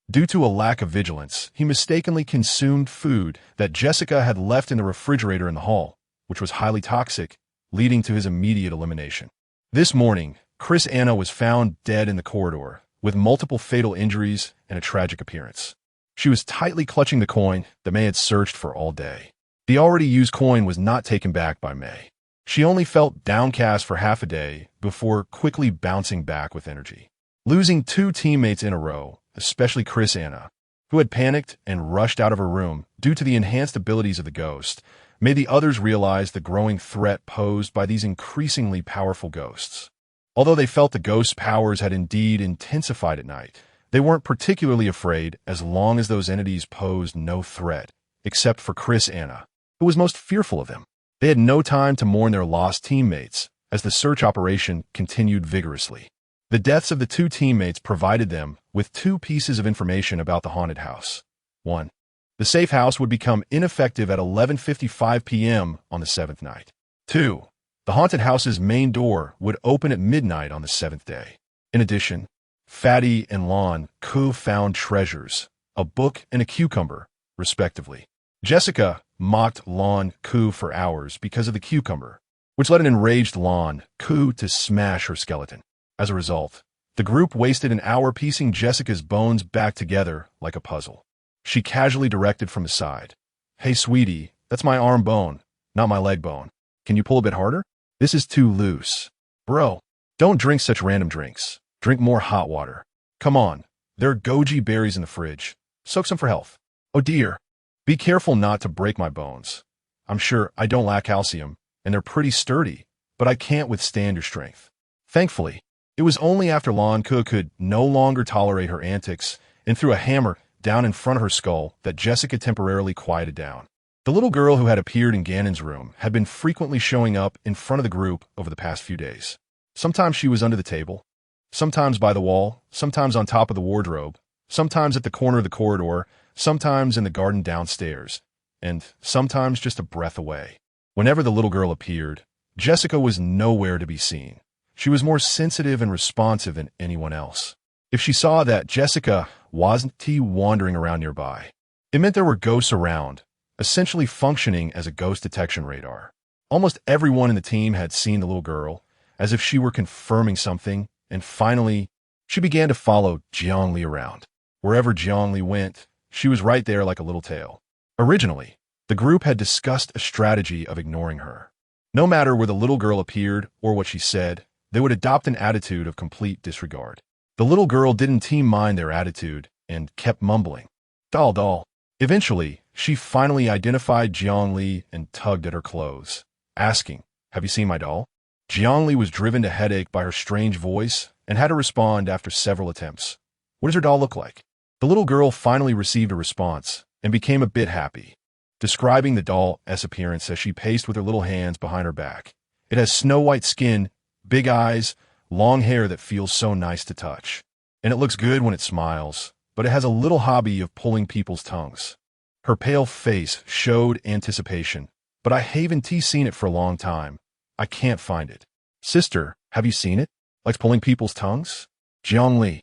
Speaker 1: Due to a lack of vigilance, he mistakenly consumed food that Jessica had left in the refrigerator in the hall, which was highly toxic, leading to his immediate elimination. This morning, Chris Anna was found dead in the corridor, with multiple fatal injuries and a tragic appearance. She was tightly clutching the coin that May had searched for all day. The already used coin was not taken back by May. She only felt downcast for half a day before quickly bouncing back with energy. Losing 2 teammates in a row, especially Chris Anna, who had panicked and rushed out of her room due to the enhanced abilities of the ghost, made the others realize the growing threat posed by these increasingly powerful ghosts. Although they felt the ghost's powers had indeed intensified at night, they weren't particularly afraid as long as those entities posed no threat, except for Chris Anna, who was most fearful of them. They had no time to mourn their lost teammates as the search operation continued vigorously. The deaths of the 2 teammates provided them with 2 pieces of information about the haunted house. 1. The safe house would become ineffective at 11:55 p.m. on the 7th night. 2. The haunted house's main door would open at midnight on the 7th day. In addition, Fatty and Lon Ku found treasures, a book and a cucumber, respectively. Jessica mocked Lon Ku for hours because of the cucumber, which led an enraged Lon Ku to smash her skeleton. As a result, the group wasted an hour piecing Jessica's bones back together like a puzzle. She casually directed from the side, "Hey, sweetie, that's my arm bone, not my leg bone. Can you pull a bit harder? This is too loose." "Bro, don't drink such random drinks. Drink more hot water. Come on, there are goji berries in the fridge. Soak some for health." "Oh dear. Be careful not to break my bones. I'm sure I don't lack calcium, and they're pretty sturdy, but I can't withstand your strength." Thankfully, it was only after Lon Ku could no longer tolerate her antics and threw a hammer down in front of her skull that Jessica temporarily quieted down. The little girl who had appeared in Gannon's room had been frequently showing up in front of the group over the past few days. Sometimes she was under the table, sometimes by the wall, sometimes on top of the wardrobe, sometimes at the corner of the corridor, sometimes in the garden downstairs, and sometimes just a breath away. Whenever the little girl appeared, Jessica was nowhere to be seen. She was more sensitive and responsive than anyone else. If she saw that Jessica wasn't wandering around nearby, it meant there were ghosts around, essentially functioning as a ghost detection radar. Almost everyone in the team had seen the little girl, as if she were confirming something, and finally, she began to follow Jiang Li around. Wherever Jiang Li went, she was right there like a little tail. Originally, the group had discussed a strategy of ignoring her. No matter where the little girl appeared or what she said, they would adopt an attitude of complete disregard. The little girl didn't mind their attitude and kept mumbling, "Doll, doll." Eventually, she finally identified Jiang Li and tugged at her clothes, asking, "Have you seen my doll?" Jiangli was driven to headache by her strange voice and had to respond after several attempts. What does her doll look like? The little girl finally received a response and became a bit happy, describing the doll's appearance as she paced with her little hands behind her back. It has snow-white skin, big eyes, long hair that feels so nice to touch. And it looks good when it smiles, but it has a little hobby of pulling people's tongues. Her pale face showed anticipation, but I haven't seen it for a long time. I can't find it. Sister, have you seen it? Likes pulling people's tongues? Jiangli.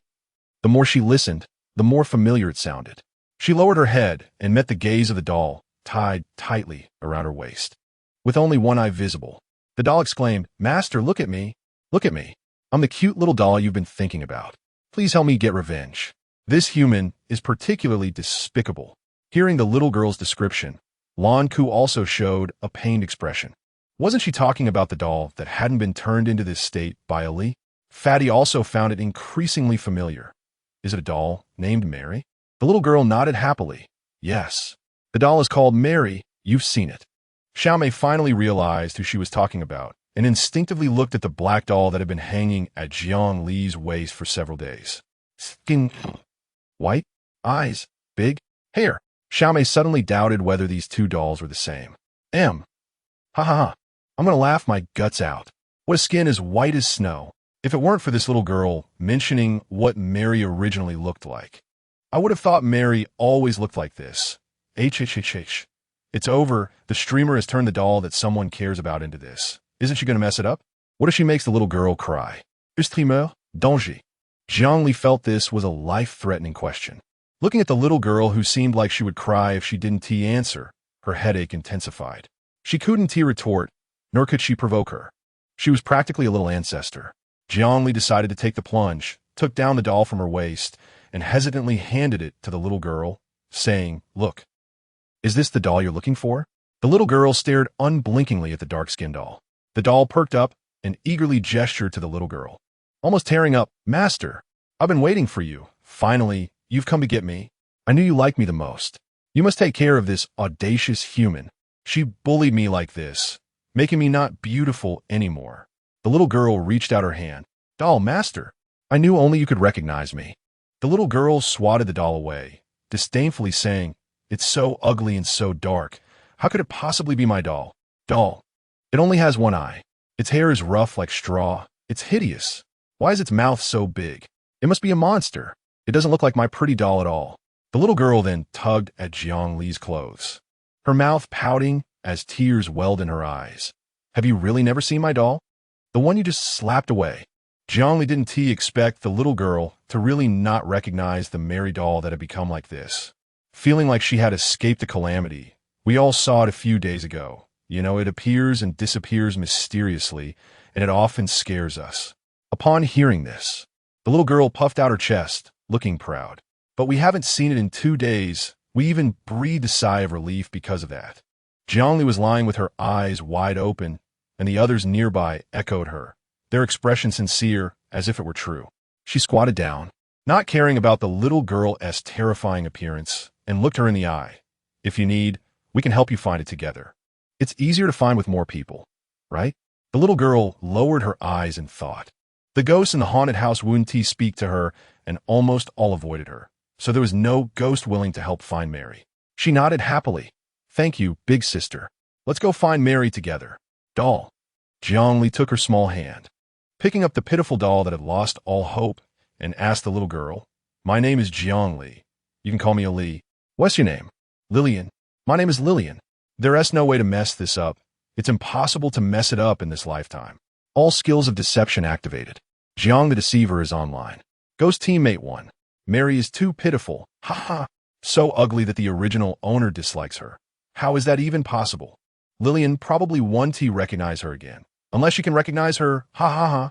Speaker 1: The more she listened, the more familiar it sounded. She lowered her head and met the gaze of the doll, tied tightly around her waist. With only one eye visible, the doll exclaimed, "Master, look at me. Look at me. I'm the cute little doll you've been thinking about. Please help me get revenge." This human is particularly despicable. Hearing the little girl's description, Lan Ku also showed a pained expression. Wasn't she talking about the doll that hadn't been turned into this state by Ali? Fatty also found it increasingly familiar. Is it a doll named Mary? The little girl nodded happily. Yes. The doll is called Mary. You've seen it. Xiaomei finally realized who she was talking about and instinctively looked at the black doll that had been hanging at Jiang Li's waist for several days. Skin, white, eyes, big, hair. Xiaomei suddenly doubted whether these two dolls were the same. Ha ha ha. I'm going to laugh my guts out. What a skin as white as snow. If it weren't for this little girl mentioning what Mary originally looked like, I would have thought Mary always looked like this. H. It's over. The streamer has turned the doll that someone cares about into this. Isn't she going to mess it up? What if she makes the little girl cry? Streamer, danger. Jiangli felt this was a life-threatening question. Looking at the little girl who seemed like she would cry if she didn't answer, her headache intensified. She couldn't retort, nor could she provoke her. She was practically a little ancestor. Jiangli decided to take the plunge, took down the doll from her waist, and hesitantly handed it to the little girl, saying, "Look. Is this the doll you're looking for?" The little girl stared unblinkingly at the dark-skinned doll. The doll perked up and eagerly gestured to the little girl, almost tearing up, "Master, I've been waiting for you. Finally, you've come to get me. I knew you liked me the most. You must take care of this audacious human. She bullied me like this, making me not beautiful anymore." The little girl reached out her hand. "Doll, master, I knew only you could recognize me." The little girl swatted the doll away, disdainfully saying, "It's so ugly and so dark. How could it possibly be my doll? Doll. It only has one eye. Its hair is rough like straw. It's hideous. Why is its mouth so big? It must be a monster. It doesn't look like my pretty doll at all." The little girl then tugged at Jiang Li's clothes, her mouth pouting as tears welled in her eyes. "Have you really never seen my doll? The one you just slapped away?" Jiang Li didn't expect the little girl to really not recognize the Mary doll that had become like this. Feeling like she had escaped the calamity, we all saw it a few days ago. You know, it appears and disappears mysteriously, and it often scares us. Upon hearing this, the little girl puffed out her chest, looking proud. "But we haven't seen it in 2 days. We even breathed a sigh of relief because of that." Jiang Li was lying with her eyes wide open, and the others nearby echoed her, their expression sincere as if it were true. She squatted down, not caring about the little girl's terrifying appearance, and looked her in the eye. "If you need, we can help you find it together. It's easier to find with more people, right?" The little girl lowered her eyes in thought. The ghosts in the haunted house wouldn't speak to her, and almost all avoided her, so there was no ghost willing to help find Mary. She nodded happily. "Thank you, big sister. Let's go find Mary together." "Doll." Jiang Li took her small hand, picking up the pitiful doll that had lost all hope, and asked the little girl, "My name is Jiang Li. You can call me Ali. What's your name?" "Lillian." "My name is Lillian. There's no way to mess this up. It's impossible to mess it up in this lifetime. All skills of deception activated. Jiang the Deceiver is online. Ghost Teammate 1. Mary is too pitiful. Ha. So ugly that the original owner dislikes her. How is that even possible? Lillian probably won't recognize her again. Unless she can recognize her. Ha.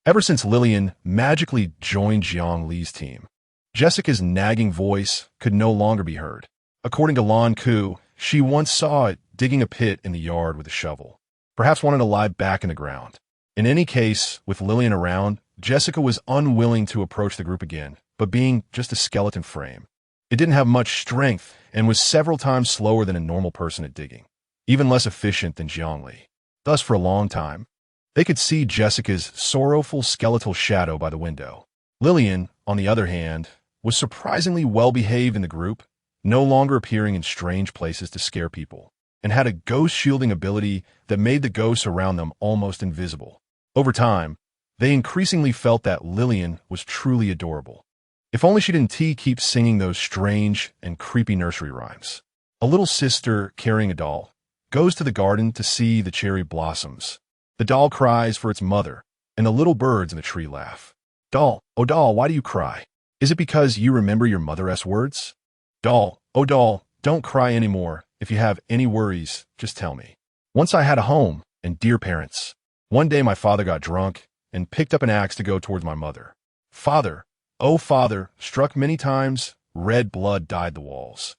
Speaker 1: Ever since Lillian magically joined Jiang Li's team, Jessica's nagging voice could no longer be heard. According to Lan Ku, she once saw it digging a pit in the yard with a shovel. Perhaps wanted to lie back in the ground. In any case, with Lillian around, Jessica was unwilling to approach the group again, but being just a skeleton frame. It didn't have much strength and was several times slower than a normal person at digging, even less efficient than Jiang Li. Thus, for a long time, They could see Jessica's sorrowful skeletal shadow by the window. Lillian, on the other hand, was surprisingly well-behaved in the group, no longer appearing in strange places to scare people, and had a ghost-shielding ability that made the ghosts around them almost invisible. Over time, they increasingly felt that Lillian was truly adorable. If only she didn't keep singing those strange and creepy nursery rhymes. A little sister carrying a doll goes to the garden to see the cherry blossoms. The doll cries for its mother, and the little birds in the tree laugh. Doll, oh doll, why do you cry? Is it because you remember your mother's words? Doll, oh doll, don't cry anymore. If you have any worries, just tell me. Once I had a home and dear parents. One day my father got drunk and picked up an axe to go towards my mother. Father, oh father, struck many times, red blood dyed the walls.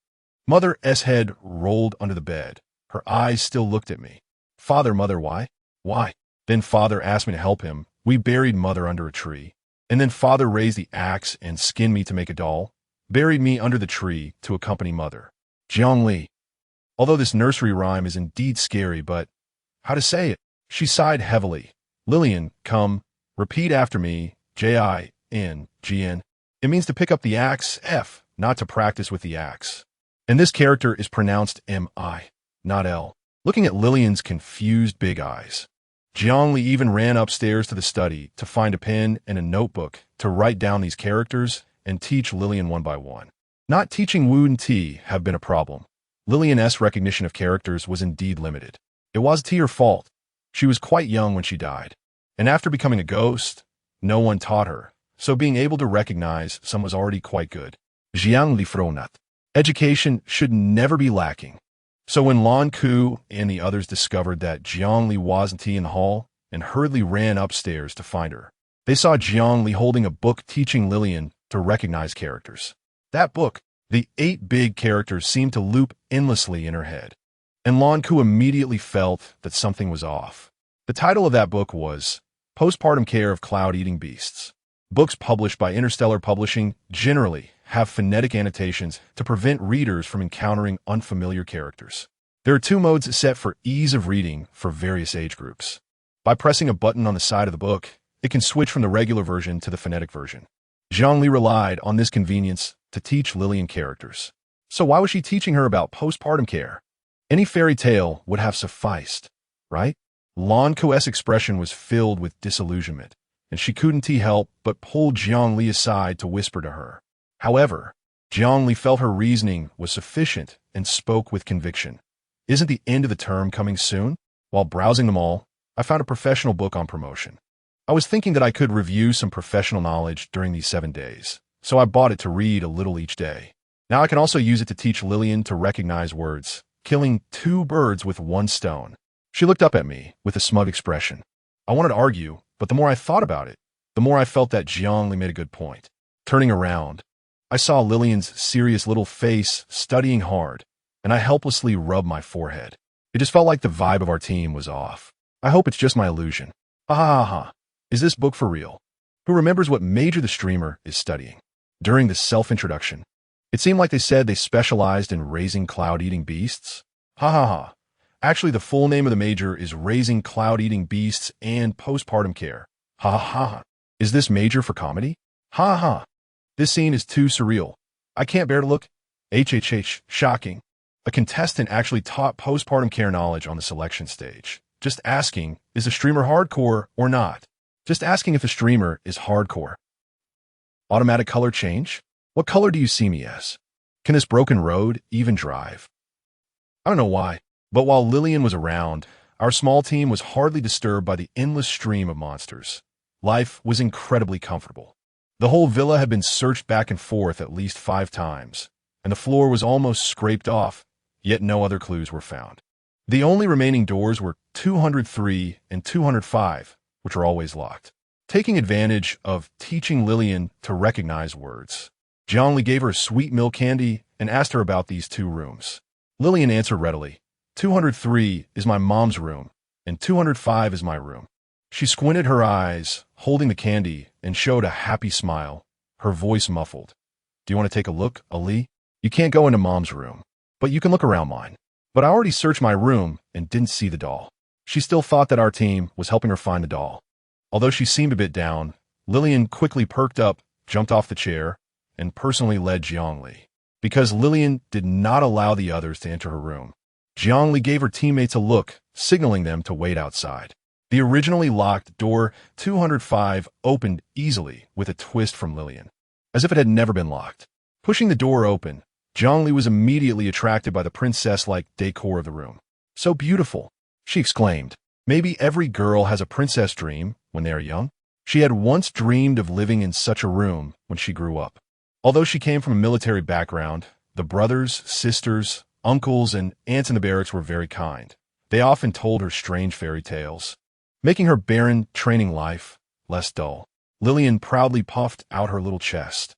Speaker 1: Mother's head rolled under the bed. Her eyes still looked at me. Father, mother, why? Why? Then father asked me to help him. We buried mother under a tree. And then father raised the axe and skinned me to make a doll, buried me under the tree to accompany mother. Jiangli. Although this nursery rhyme is indeed scary, but how to say it? She sighed heavily. Lillian, come, repeat after me, J-I-N-G-N. It means to pick up the axe, F, not to practice with the axe. And this character is pronounced M-I, not L. Looking at Lillian's confused big eyes, Jiangli even ran upstairs to the study to find a pen and a notebook to write down these characters and teach Lillian one by one. Not teaching Wu and T have been a problem. Lillian's recognition of characters was indeed limited. It wasn't her fault. She was quite young when she died. And after becoming a ghost, no one taught her, so being able to recognize some was already quite good. Jiangli Fronat. Education should never be lacking. So when Lan Ku and the others discovered that Jiangli wasn't in the hall and hurriedly ran upstairs to find her, they saw Jiangli holding a book teaching Lillian to recognize characters. That book, the 8 big characters, seemed to loop endlessly in her head, and Lan Ku immediately felt that something was off. The title of that book was Postpartum Care of Cloud-Eating Beasts. Books published by Interstellar Publishing generally have phonetic annotations to prevent readers from encountering unfamiliar characters. There are 2 modes set for ease of reading for various age groups. By pressing a button on the side of the book, it can switch from the regular version to the phonetic version. Jiangli relied on this convenience to teach Lillian characters. So why was she teaching her about postpartum care? Any fairy tale would have sufficed, right? Lan Ku's expression was filled with disillusionment, and she couldn't help but pull Jiangli aside to whisper to her. However, Jiangli felt her reasoning was sufficient and spoke with conviction. Isn't the end of the term coming soon? While browsing them all, I found a professional book on promotion. I was thinking that I could review some professional knowledge during these 7 days, so I bought it to read a little each day. Now I can also use it to teach Lillian to recognize words, killing 2 birds with 1 stone. She looked up at me with a smug expression. I wanted to argue, but the more I thought about it, the more I felt that Jiangli made a good point. Turning around, I saw Lillian's serious little face studying hard, and I helplessly rubbed my forehead. It just felt like the vibe of our team was off. I hope it's just my illusion. Ha ha ha ha. Is this book for real? Who remembers what major the streamer is studying? During the self-introduction, it seemed like they said they specialized in raising cloud-eating beasts. Ha ha ha. Actually, the full name of the major is Raising Cloud-Eating Beasts and Postpartum Care. Ha ha ha. Is this major for comedy? Ha ha. This scene is too surreal. I can't bear to look. HHH. Shocking. A contestant actually taught postpartum care knowledge on the selection stage. Just asking, is the streamer hardcore or not? Just asking if the streamer is hardcore. Automatic color change? What color do you see me as? Can this broken road even drive? I don't know why, but while Lillian was around, our small team was hardly disturbed by the endless stream of monsters. Life was incredibly comfortable. The whole villa had been searched back and forth at least 5 times, and the floor was almost scraped off, yet no other clues were found. The only remaining doors were 203 and 205, which are always locked. Taking advantage of teaching Lillian to recognize words, Jiangli gave her a sweet milk candy and asked her about these 2 rooms. Lillian answered readily. 203 is my mom's room, and 205 is my room. She squinted her eyes, holding the candy, and showed a happy smile, her voice muffled. Do you want to take a look, Ali? You can't go into mom's room, but you can look around mine. But I already searched my room and didn't see the doll. She still thought that our team was helping her find the doll. Although she seemed a bit down, Lillian quickly perked up, jumped off the chair, and personally led Jiangli. Because Lillian did not allow the others to enter her room, Jiangli gave her teammates a look, signaling them to wait outside. The originally locked door 205 opened easily with a twist from Lillian, as if it had never been locked. Pushing the door open, Jiangli was immediately attracted by the princess-like decor of the room. "So beautiful," she exclaimed. Maybe every girl has a princess dream when they are young. She had once dreamed of living in such a room when she grew up. Although she came from a military background, the brothers, sisters, uncles, and aunts in the barracks were very kind. They often told her strange fairy tales, making her barren training life less dull. Lillian proudly puffed out her little chest.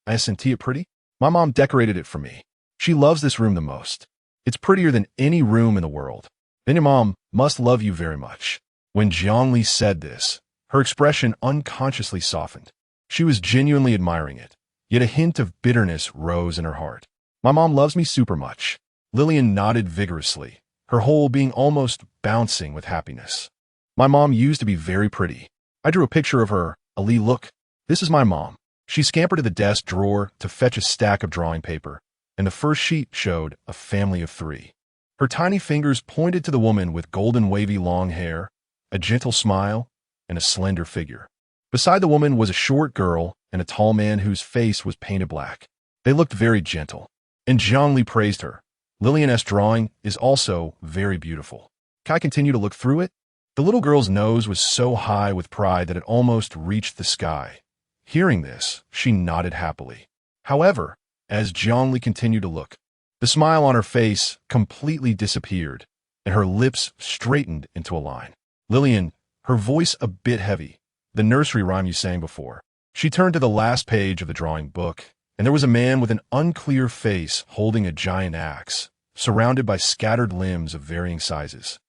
Speaker 1: "Isn't it pretty? My mom decorated it for me. She loves this room the most. It's prettier than any room in the world. Then your mom must love you very much." When Jiangli said this, her expression unconsciously softened. She was genuinely admiring it, yet a hint of bitterness rose in her heart. "My mom loves me super much." Lillian nodded vigorously, her whole being almost bouncing with happiness. "My mom used to be very pretty. I drew a picture of her. Ali, look. This is my mom." She scampered to the desk drawer to fetch a stack of drawing paper, and the first sheet showed a family of 3. Her tiny fingers pointed to the woman with golden wavy long hair, a gentle smile, and a slender figure. Beside the woman was a short girl and a tall man whose face was painted black. They looked very gentle, and Jiangli praised her. "Lillian's drawing is also very beautiful. Can I continue to look through it?" The little girl's nose was so high with pride that it almost reached the sky. Hearing this, she nodded happily. However, as Jiangli continued to look, the smile on her face completely disappeared, and her lips straightened into a line. "Lillian," her voice a bit heavy, "the nursery rhyme you sang before." She turned to the last page of the drawing book, and there was a man with an unclear face holding a giant axe, surrounded by scattered limbs of varying sizes.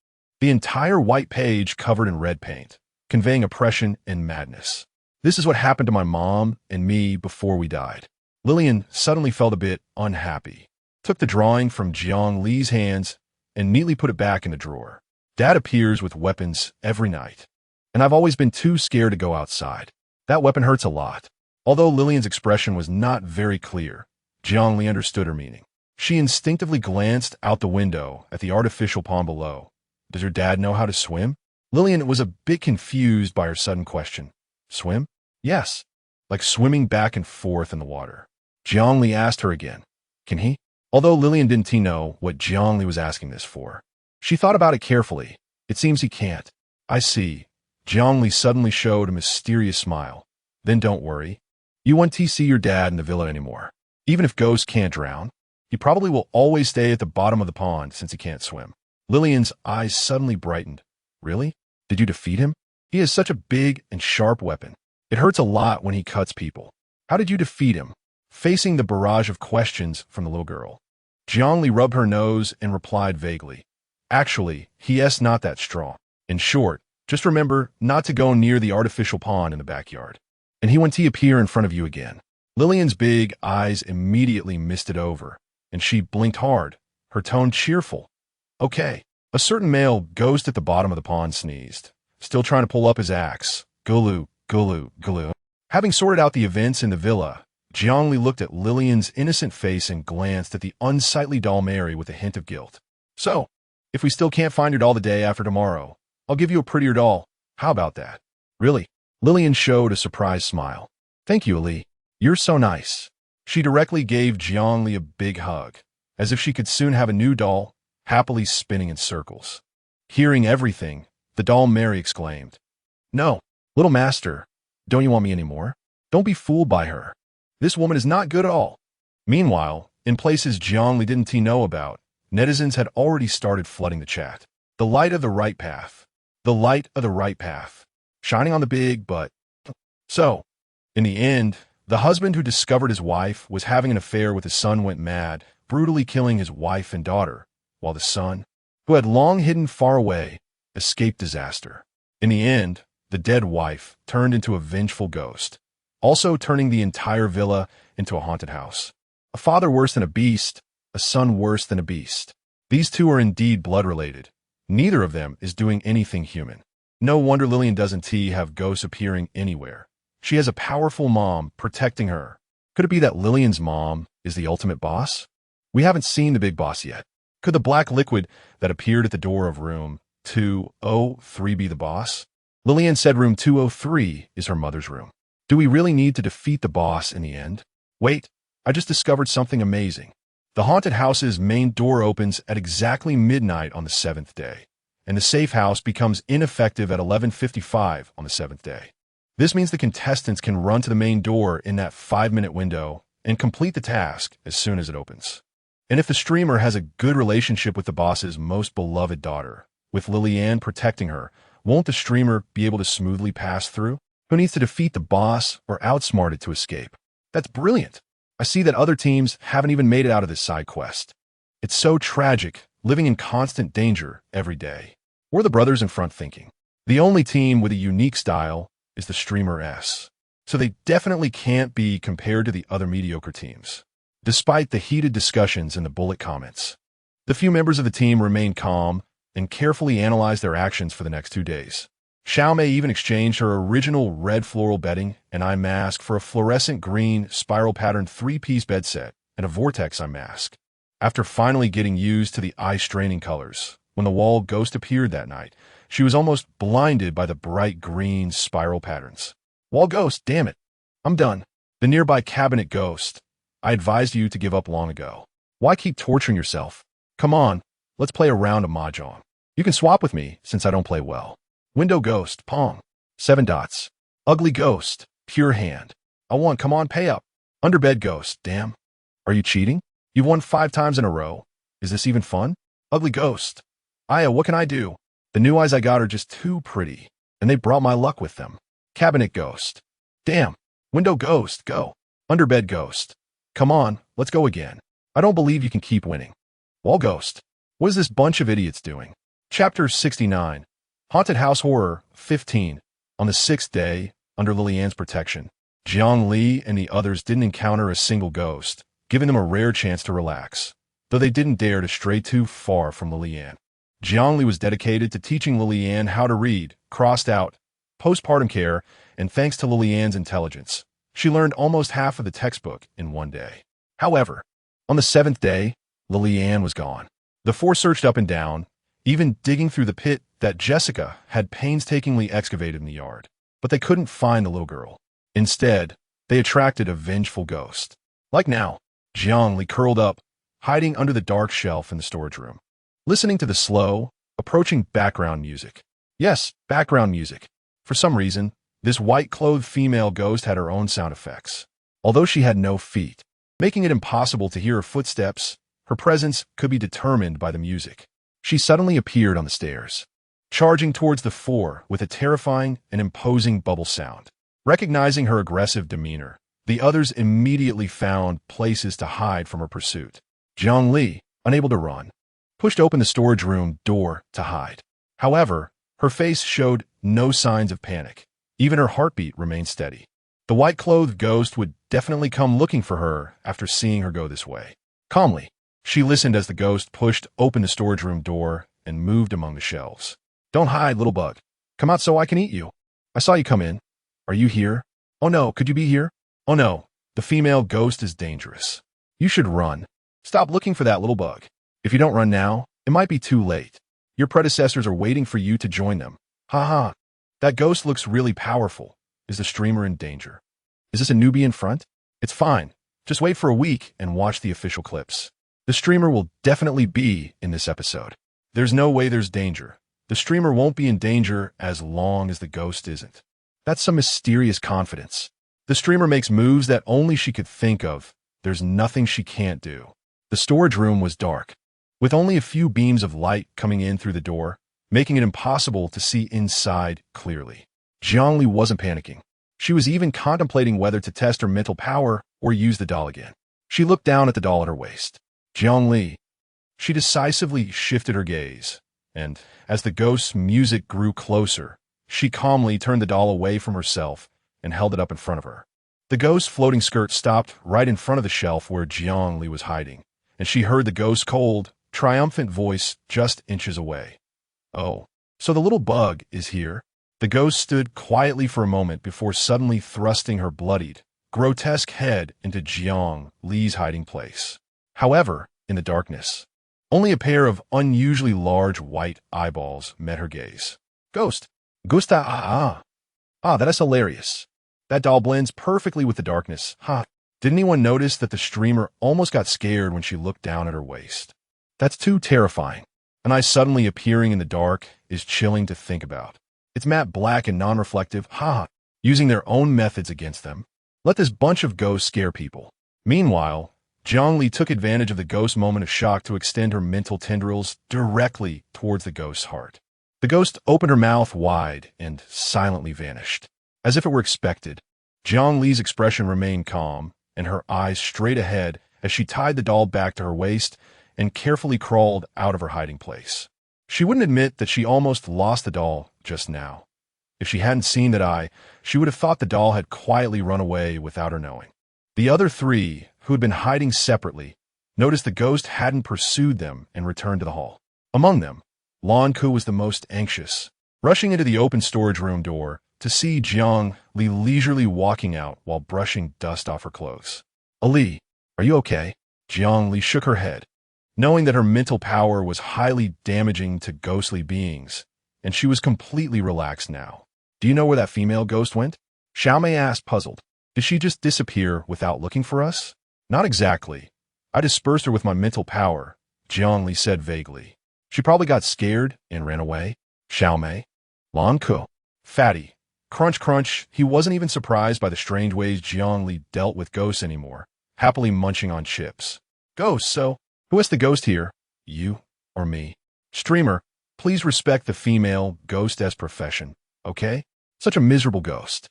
Speaker 1: The entire white page covered in red paint, conveying oppression and madness. "This is what happened to my mom and me before we died." Lillian suddenly felt a bit unhappy, took the drawing from Jiang Li's hands, and neatly put it back in the drawer. "Dad appears with weapons every night, and I've always been too scared to go outside. That weapon hurts a lot." Although Lillian's expression was not very clear, Jiang Li understood her meaning. She instinctively glanced out the window at the artificial pond below. "Does your dad know how to swim?" Lillian was a bit confused by her sudden question. "Swim?" "Yes, like swimming back and forth in the water." Jiang Li asked her again. "Can he?" Although Lillian didn't know what Jiang Li was asking this for, she thought about it carefully. "It seems he can't." "I see." Jiang Li suddenly showed a mysterious smile. "Then don't worry. You won't see your dad in the villa anymore. Even if ghosts can't drown, he probably will always stay at the bottom of the pond since he can't swim." Lillian's eyes suddenly brightened. "Really? Did you defeat him? He has such a big and sharp weapon. It hurts a lot when he cuts people. How did you defeat him?" Facing the barrage of questions from the little girl, Jiang Li rubbed her nose and replied vaguely. "Actually, he is not that strong. In short, just remember not to go near the artificial pond in the backyard, and he won't appear in front of you again." Lillian's big eyes immediately misted over, and she blinked hard, her tone cheerful. "Okay." A certain male ghost at the bottom of the pond sneezed, still trying to pull up his axe. "Gulu, gulu, gulu." Having sorted out the events in the villa, Jiang Li looked at Lillian's innocent face and glanced at the unsightly doll Mary with a hint of guilt. "So, if we still can't find your doll the day after tomorrow, I'll give you a prettier doll. How about that?" "Really?" Lillian showed a surprised smile. "Thank you, Ali. You're so nice." She directly gave Jiang Li a big hug, as if she could soon have a new doll, happily spinning in circles. Hearing everything, the doll Mary exclaimed, "No, little master, don't you want me anymore? Don't be fooled by her. This woman is not good at all." Meanwhile, in places Jiang Li didn't know about, netizens had already started flooding the chat. "The light of the right path. The light of the right path. Shining on the big butt." So, in the end, the husband who discovered his wife was having an affair with his son went mad, brutally killing his wife and daughter, while the son, who had long hidden far away, escaped disaster. In the end, the dead wife turned into a vengeful ghost, also turning the entire villa into a haunted house. A father worse than a beast, a son worse than a beast. These two are indeed blood-related, Neither of them is doing anything human. No wonder Lillian doesn't have ghosts appearing anywhere. She has a powerful mom protecting her. Could it be that Lillian's mom is the ultimate boss? We haven't seen the big boss yet. Could the black liquid that appeared at the door of room 203 be the boss? Lillian said room 203 is her mother's room. Do we really need to defeat the boss in the end? Wait, I just discovered something amazing. The haunted house's main door opens at exactly midnight on the 7th day, and the safe house becomes ineffective at 11:55 on the 7th day. This means the contestants can run to the main door in that 5-minute window and complete the task as soon as it opens. And if the streamer has a good relationship with the boss's most beloved daughter, with Lillian protecting her, won't the streamer be able to smoothly pass through? Who needs to defeat the boss or outsmart it to escape? That's brilliant. I see that other teams haven't even made it out of this side quest. It's so tragic, living in constant danger every day. What are the brothers in front thinking? The only team with a unique style is the Streamer S, so they definitely can't be compared to the other mediocre teams. Despite the heated discussions and the bullet comments, the few members of the team remain calm and carefully analyze their actions for the next 2 days. Xiaomei even exchanged her original red floral bedding and eye mask for a fluorescent green spiral pattern 3-piece bed set and a vortex eye mask. After finally getting used to the eye-straining colors, when the wall ghost appeared that night, she was almost blinded by the bright green spiral patterns. Wall ghost, damn it. I'm done. The nearby cabinet ghost. I advised you to give up long ago. Why keep torturing yourself? Come on, let's play a round of mahjong. You can swap with me since I don't play well. Window ghost, pong. 7 dots. Ugly ghost, pure hand. I won, come on, pay up. Underbed ghost, damn. Are you cheating? You've won 5 times in a row. Is this even fun? Ugly ghost. Aya, what can I do? The new eyes I got are just too pretty, and they brought my luck with them. Cabinet ghost. Damn. Window ghost, go. Underbed ghost. Come on, let's go again. I don't believe you can keep winning. Wall ghost. What is this bunch of idiots doing? Chapter 69. Haunted House Horror 15. On the 6th day, under Lillian's protection, Jiang Li and the others didn't encounter a single ghost, giving them a rare chance to relax, though they didn't dare to stray too far from Lillian. Jiang Li was dedicated to teaching Lillian how to read, crossed out, postpartum care, and thanks to Lillian's intelligence, she learned almost half of the textbook in 1 day. However, on the 7th day, Lillian was gone. The 4 searched up and down, even digging through the pit that Jessica had painstakingly excavated in the yard. But they couldn't find the little girl. Instead, they attracted a vengeful ghost. Like now, Jiang Li curled up, hiding under the dark shelf in the storage room, listening to the slow, approaching background music. Yes, background music. For some reason, this white-clothed female ghost had her own sound effects. Although she had no feet, making it impossible to hear her footsteps, her presence could be determined by the music. She suddenly appeared on the stairs, charging towards the 4 with a terrifying and imposing bubble sound. Recognizing her aggressive demeanor, the others immediately found places to hide from her pursuit. Jiang Li, unable to run, pushed open the storage room door to hide. However, her face showed no signs of panic. Even her heartbeat remained steady. The white-clothed ghost would definitely come looking for her after seeing her go this way. Calmly, she listened as the ghost pushed open the storage room door and moved among the shelves. Don't hide, little bug. Come out so I can eat you. I saw you come in. Are you here? Oh no, could you be here? Oh no, the female ghost is dangerous. You should run. Stop looking for that little bug. If you don't run now, it might be too late. Your predecessors are waiting for you to join them. Ha ha. That ghost looks really powerful. Is the streamer in danger? Is this a newbie in front? It's fine. Just wait for a week and watch the official clips. The streamer will definitely be in this episode. There's no way there's danger. The streamer won't be in danger as long as the ghost isn't. That's some mysterious confidence. The streamer makes moves that only she could think of. There's nothing she can't do. The storage room was dark, with only a few beams of light coming in through the door, making it impossible to see inside clearly. Jiang Li wasn't panicking. She was even contemplating whether to test her mental power or use the doll again. She looked down at the doll at her waist. Jiang Li. She decisively shifted her gaze, and as the ghost's music grew closer, she calmly turned the doll away from herself and held it up in front of her. The ghost's floating skirt stopped right in front of the shelf where Jiang Li was hiding, and she heard the ghost's cold, triumphant voice just inches away. Oh, so the little bug is here? The ghost stood quietly for a moment before suddenly thrusting her bloodied, grotesque head into Jiang Li's hiding place. However, in the darkness, only a pair of unusually large white eyeballs met her gaze. Ghost. Gusta that is hilarious. That doll blends perfectly with the darkness. Ha. Did anyone notice that the streamer almost got scared when she looked down at her waist? That's too terrifying. An eye suddenly appearing in the dark is chilling to think about. It's matte black and non-reflective, using their own methods against them. Let this bunch of ghosts scare people. Meanwhile, Jiang Li took advantage of the ghost's moment of shock to extend her mental tendrils directly towards the ghost's heart. The ghost opened her mouth wide and silently vanished. As if it were expected, Jiang Li's expression remained calm, and her eyes straight ahead as she tied the doll back to her waist and carefully crawled out of her hiding place. She wouldn't admit that she almost lost the doll just now. If she hadn't seen that eye, she would have thought the doll had quietly run away without her knowing. The other three, who had been hiding separately, noticed the ghost hadn't pursued them and returned to the hall. Among them, Lan Ku was the most anxious, rushing into the open storage room door to see Jiang Li leisurely walking out while brushing dust off her clothes. Ali, are you okay? Jiang Li shook her head, knowing that her mental power was highly damaging to ghostly beings, and she was completely relaxed now. Do you know where that female ghost went? Xiaomei asked, puzzled. Did she just disappear without looking for us? Not exactly. I dispersed her with my mental power, Jiang Li said vaguely. She probably got scared and ran away. Xiaomei. Lan Ku. Fatty. Crunch crunch, he wasn't even surprised by the strange ways Jiang Li dealt with ghosts anymore, happily munching on chips. Ghosts, so? Who is the ghost here? You or me? Streamer, please respect the female ghostess profession, okay? Such a miserable ghost.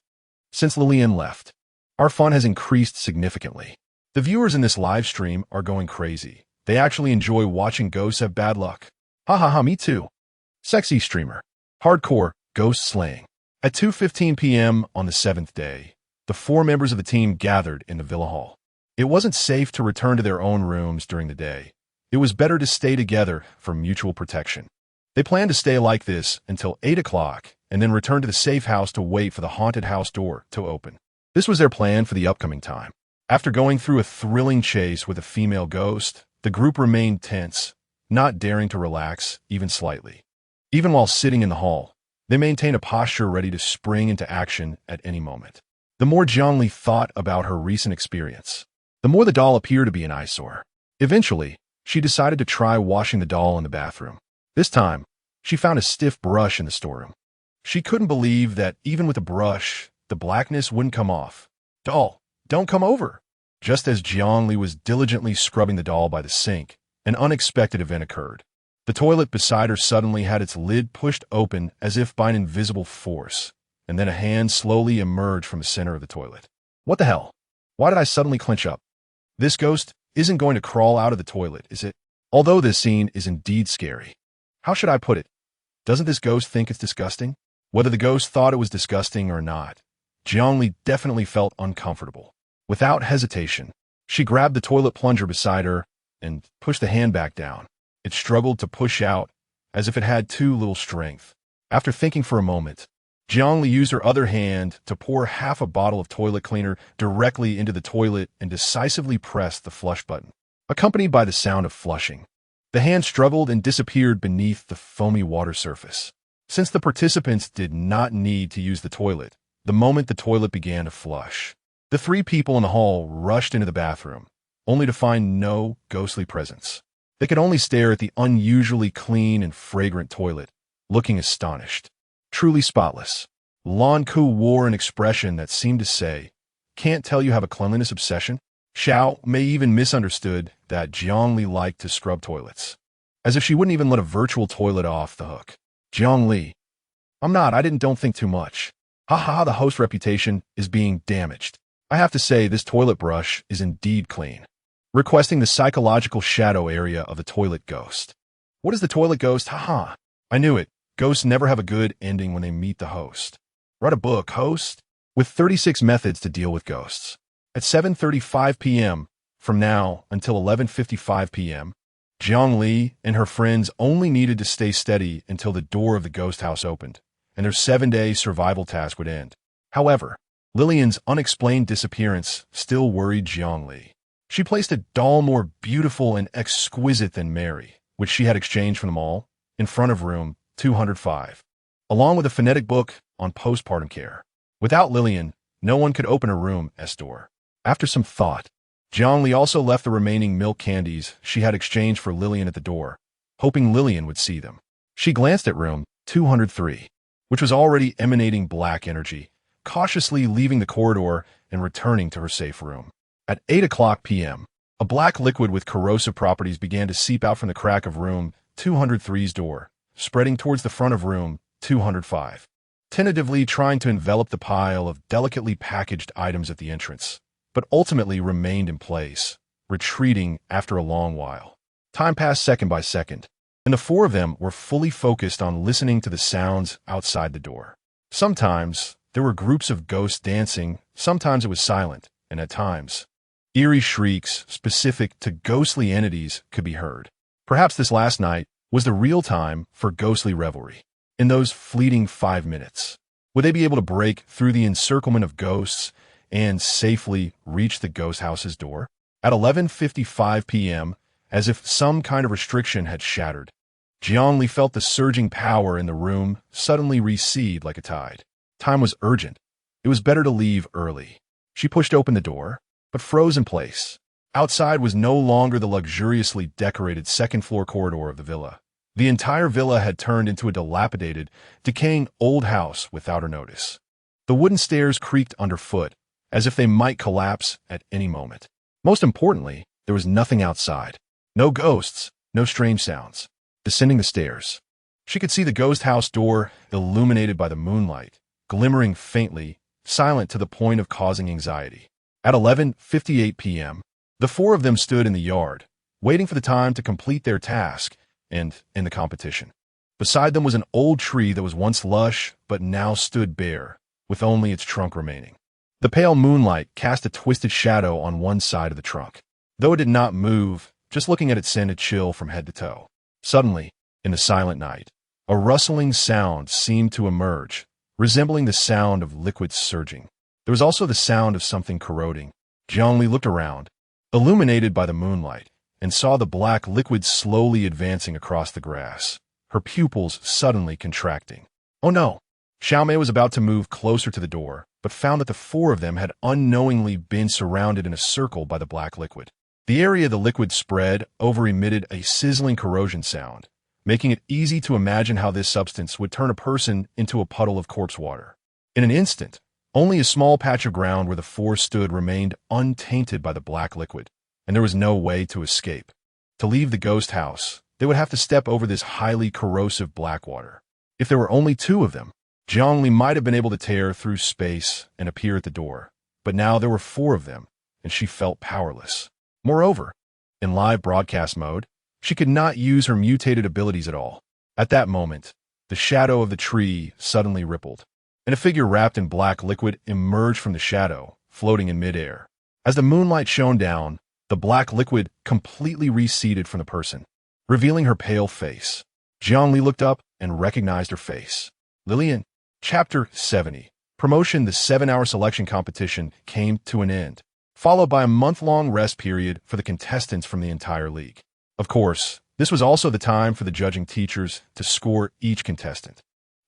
Speaker 1: Since Lillian left, our fun has increased significantly. The viewers in this live stream are going crazy. They actually enjoy watching ghosts have bad luck. Ha ha ha, me too. Sexy streamer. Hardcore ghost slaying. At 2:15 p.m. on the 7th day, the 4 members of the team gathered in the villa hall. It wasn't safe to return to their own rooms during the day. It was better to stay together for mutual protection. They planned to stay like this until 8 o'clock and then return to the safe house to wait for the haunted house door to open. This was their plan for the upcoming time. After going through a thrilling chase with a female ghost, the group remained tense, not daring to relax even slightly. Even while sitting in the hall, they maintained a posture ready to spring into action at any moment. The more Jiang Li thought about her recent experience, the more the doll appeared to be an eyesore. Eventually, she decided to try washing the doll in the bathroom. This time, she found a stiff brush in the storeroom. She couldn't believe that even with a brush, the blackness wouldn't come off. Doll, don't come over. Just as Jiang Li was diligently scrubbing the doll by the sink, an unexpected event occurred. The toilet beside her suddenly had its lid pushed open as if by an invisible force, and then a hand slowly emerged from the center of the toilet. What the hell? Why did I suddenly clench up? This ghost isn't going to crawl out of the toilet, is it? Although this scene is indeed scary. How should I put it? Doesn't this ghost think it's disgusting? Whether the ghost thought it was disgusting or not, Jiang Li definitely felt uncomfortable. Without hesitation, she grabbed the toilet plunger beside her and pushed the hand back down. It struggled to push out, as if it had too little strength. After thinking for a moment, Jiang Li used her other hand to pour half a bottle of toilet cleaner directly into the toilet and decisively pressed the flush button, accompanied by the sound of flushing. The hand struggled and disappeared beneath the foamy water surface. Since the participants did not need to use the toilet, the moment the toilet began to flush, the 3 people in the hall rushed into the bathroom, only to find no ghostly presence. They could only stare at the unusually clean and fragrant toilet, looking astonished. Truly spotless. Lan Ku wore an expression that seemed to say, "Can't tell you have a cleanliness obsession?" Xiao Mei even misunderstood that Jiang Li liked to scrub toilets, as if she wouldn't even let a virtual toilet off the hook. Jiang Li. I don't think too much. Ha, the host reputation is being damaged. I have to say this toilet brush is indeed clean. Requesting the psychological shadow area of the toilet ghost. What is the toilet ghost? Haha. I knew it. Ghosts never have a good ending when they meet the host. Write a book, host, with 36 methods to deal with ghosts. At 7:35 p.m., from now until 11:55 p.m., Li and her friends only needed to stay steady until the door of the ghost house opened, and their 7-day survival task would end. However, Lillian's unexplained disappearance still worried Li. She placed a doll more beautiful and exquisite than Mary, which she had exchanged from them all, in front of room 205, along with a phonetic book on postpartum care. Without Lillian, no one could open her room's door. After some thought, Li also left the remaining milk candies she had exchanged for Lillian at the door, hoping Lillian would see them. She glanced at room 203, which was already emanating black energy, cautiously leaving the corridor and returning to her safe room. At 8 p.m., a black liquid with corrosive properties began to seep out from the crack of room 203's door, spreading towards the front of room 205, tentatively trying to envelop the pile of delicately packaged items at the entrance, but ultimately remained in place, retreating after a long while. Time passed second by second, and the four of them were fully focused on listening to the sounds outside the door. Sometimes there were groups of ghosts dancing, sometimes it was silent, and at times, eerie shrieks specific to ghostly entities could be heard. Perhaps this last night was the real time for ghostly revelry. In those fleeting 5 minutes, would they be able to break through the encirclement of ghosts and safely reach the ghost house's door? At 11:55 p.m., as if some kind of restriction had shattered, Li felt the surging power in the room suddenly recede like a tide. Time was urgent. It was better to leave early. She pushed open the door, but froze in place. Outside was no longer the luxuriously decorated second-floor corridor of the villa. The entire villa had turned into a dilapidated, decaying old house without her notice. The wooden stairs creaked underfoot, as if they might collapse at any moment. Most importantly, there was nothing outside. No ghosts, no strange sounds. Descending the stairs, she could see the ghost house door illuminated by the moonlight, glimmering faintly, silent to the point of causing anxiety. At 11:58 p.m., the four of them stood in the yard, waiting for the time to complete their task and in the competition. Beside them was an old tree that was once lush but now stood bare, with only its trunk remaining. The pale moonlight cast a twisted shadow on one side of the trunk. Though it did not move, just looking at it sent a chill from head to toe. Suddenly, in the silent night, a rustling sound seemed to emerge, resembling the sound of liquids surging. There was also the sound of something corroding. Li looked around, illuminated by the moonlight, and saw the black liquid slowly advancing across the grass, her pupils suddenly contracting. Oh no! Xiaomei was about to move closer to the door, but found that the four of them had unknowingly been surrounded in a circle by the black liquid. The area the liquid spread over emitted a sizzling corrosion sound, making it easy to imagine how this substance would turn a person into a puddle of corpse water. In an instant, only a small patch of ground where the four stood remained untainted by the black liquid, and there was no way to escape. To leave the ghost house, they would have to step over this highly corrosive black water. If there were only two of them, Li might have been able to tear through space and appear at the door, but now there were four of them, and she felt powerless. Moreover, in live broadcast mode, she could not use her mutated abilities at all. At that moment, the shadow of the tree suddenly rippled, and a figure wrapped in black liquid emerged from the shadow, floating in midair. As the moonlight shone down, the black liquid completely receded from the person, revealing her pale face. Li looked up and recognized her face. Lillian. Chapter 70. Promotion. The 7-hour selection competition came to an end, followed by a month-long rest period for the contestants from the entire league. Of course, this was also the time for the judging teachers to score each contestant.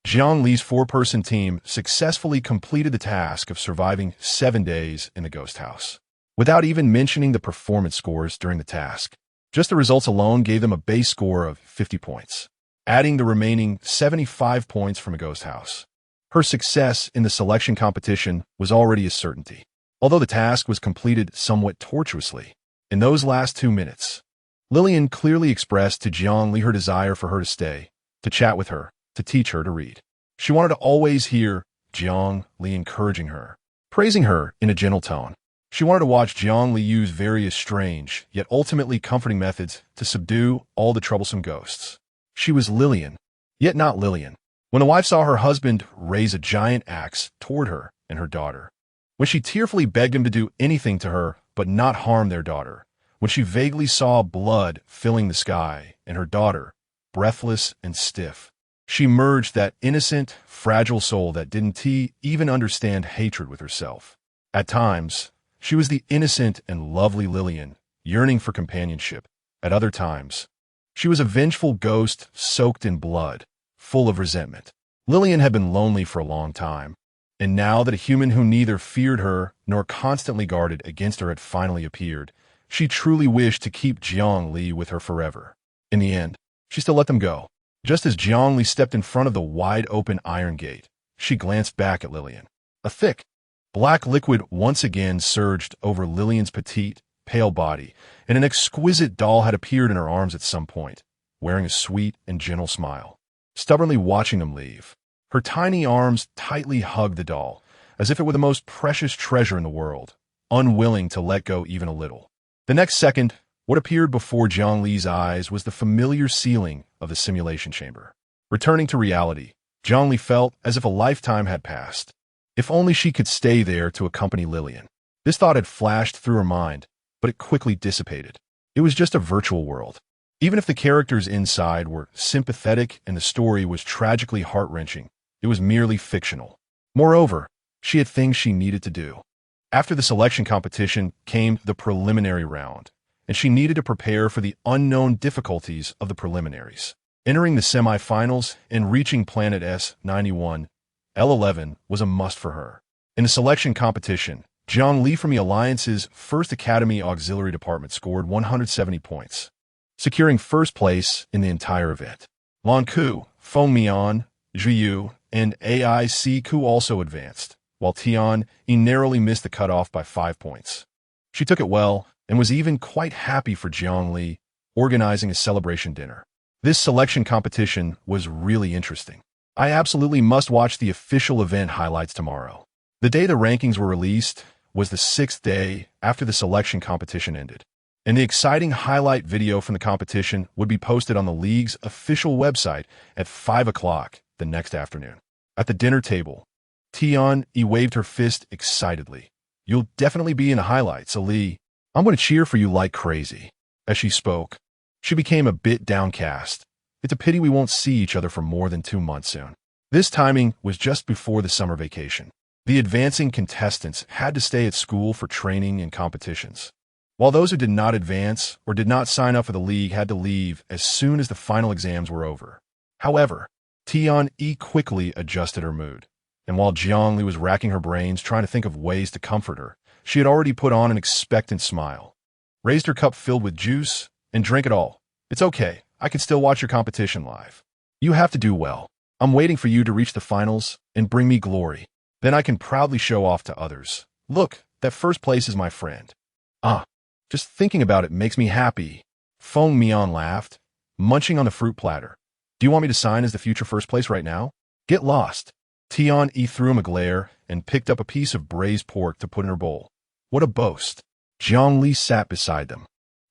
Speaker 1: Li's 4-person team successfully completed the task of surviving 7 days in the ghost house, without even mentioning the performance scores during the task. Just the results alone gave them a base score of 50 points, adding the remaining 75 points from a ghost house. Her success in the selection competition was already a certainty, although the task was completed somewhat tortuously. In those last 2 minutes, Lillian clearly expressed to Li her desire for her to stay, to chat with her, to teach her to read. She wanted to always hear Li encouraging her, praising her in a gentle tone. She wanted to watch Li use various strange, yet ultimately comforting methods to subdue all the troublesome ghosts. She was Lillian, yet not Lillian. When the wife saw her husband raise a giant axe toward her and her daughter, when she tearfully begged him to do anything to her but not harm their daughter, when she vaguely saw blood filling the sky and her daughter, breathless and stiff. She merged that innocent, fragile soul that didn't even understand hatred with herself. At times, she was the innocent and lovely Lillian, yearning for companionship. At other times, she was a vengeful ghost soaked in blood, full of resentment. Lillian had been lonely for a long time, and now that a human who neither feared her nor constantly guarded against her had finally appeared, she truly wished to keep Jiangli with her forever. In the end, she still let them go. Just as Jiangli stepped in front of the wide-open iron gate, she glanced back at Lillian. A thick, black liquid once again surged over Lillian's petite, pale body, and an exquisite doll had appeared in her arms at some point, wearing a sweet and gentle smile, stubbornly watching them leave. Her tiny arms tightly hugged the doll, as if it were the most precious treasure in the world, unwilling to let go even a little. The next second, what appeared before Jiangli's eyes was the familiar ceiling of the simulation chamber. Returning to reality, Jiangli felt as if a lifetime had passed. If only she could stay there to accompany Lillian. This thought had flashed through her mind, but it quickly dissipated. It was just a virtual world. Even if the characters inside were sympathetic and the story was tragically heart-wrenching, it was merely fictional. Moreover, she had things she needed to do. After the selection competition came the preliminary round, and she needed to prepare for the unknown difficulties of the preliminaries. Entering the semifinals and reaching Planet S91, L11 was a must for her. In the selection competition, Zhang Li from the Alliance's 1st Academy Auxiliary Department scored 170 points, securing first place in the entire event. Lan Ku, Feng Mian, Zhu Yu, and AIC Ku also advanced, while Tian Yi narrowly missed the cutoff by 5 points. She took it well and was even quite happy for Jiang Li, organizing a celebration dinner. This selection competition was really interesting. I absolutely must watch the official event highlights tomorrow. The day the rankings were released was the 6th day after the selection competition ended, and the exciting highlight video from the competition would be posted on the league's official website at 5 o'clock the next afternoon. At the dinner table, Tian Yi waved her fist excitedly. "You'll definitely be in the highlights, Ali. I'm going to cheer for you like crazy." As she spoke, she became a bit downcast. It's a pity we won't see each other for more than 2 months soon. This timing was just before the summer vacation. The advancing contestants had to stay at school for training and competitions, while those who did not advance or did not sign up for the league had to leave as soon as the final exams were over. However, Tian Yi quickly adjusted her mood, and while Jiangli was racking her brains trying to think of ways to comfort her, she had already put on an expectant smile, raised her cup filled with juice, and drank it all. "It's okay. I can still watch your competition live. You have to do well. I'm waiting for you to reach the finals and bring me glory. Then I can proudly show off to others. Look, that first place is my friend." Just thinking about it makes me happy." Feng Mian laughed, munching on the fruit platter. "Do you want me to sign as the future first place right now?" "Get lost." Tian Yi threw him a glare and picked up a piece of braised pork to put in her bowl. What a boast. Jiang Li sat beside them,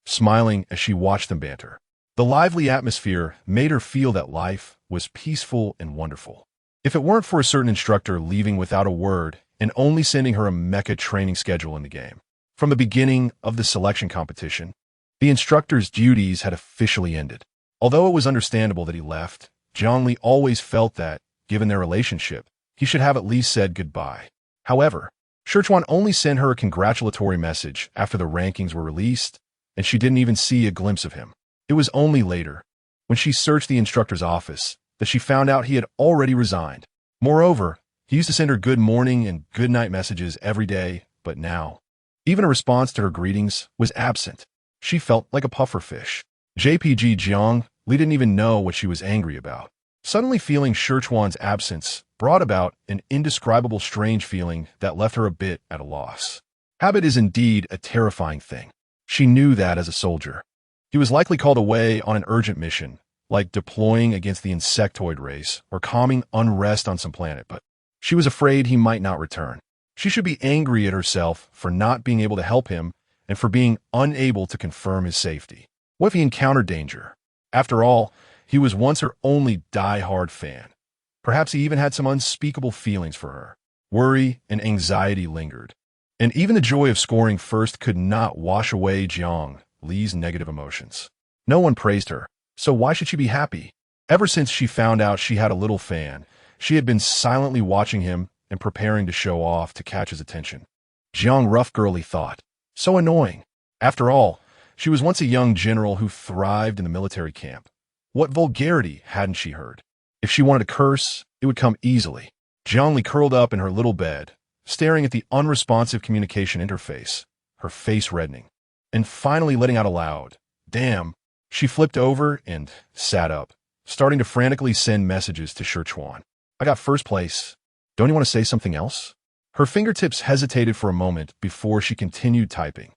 Speaker 1: smiling as she watched them banter. The lively atmosphere made her feel that life was peaceful and wonderful. If it weren't for a certain instructor leaving without a word and only sending her a mecha training schedule in the game. From the beginning of the selection competition, the instructor's duties had officially ended. Although it was understandable that he left, Jiang Li always felt that, given their relationship, he should have at least said goodbye. However, Sichuan only sent her a congratulatory message after the rankings were released, and she didn't even see a glimpse of him. It was only later, when she searched the instructor's office, that she found out he had already resigned. Moreover, he used to send her good morning and good night messages every day, but now, even a response to her greetings was absent. She felt like a pufferfish. JPG Jiang Li didn't even know what she was angry about. Suddenly feeling Sichuan's absence brought about an indescribable strange feeling that left her a bit at a loss. Habit is indeed a terrifying thing. She knew that as a soldier. He was likely called away on an urgent mission, like deploying against the insectoid race or calming unrest on some planet, but she was afraid he might not return. She should be angry at herself for not being able to help him and for being unable to confirm his safety. What if he encountered danger? After all, he was once her only die-hard fan. Perhaps he even had some unspeakable feelings for her. Worry and anxiety lingered, and even the joy of scoring first could not wash away Jiang Li's negative emotions. No one praised her, so why should she be happy? Ever since she found out she had a little fan, she had been silently watching him and preparing to show off to catch his attention. Jiang rough girly thought. So annoying. After all, she was once a young general who thrived in the military camp. What vulgarity hadn't she heard? If she wanted to curse, it would come easily. Jiangli curled up in her little bed, staring at the unresponsive communication interface, her face reddening, and finally letting out a loud, "Damn." She flipped over and sat up, starting to frantically send messages to Sichuan. "I got first place. Don't you want to say something else?" Her fingertips hesitated for a moment before she continued typing.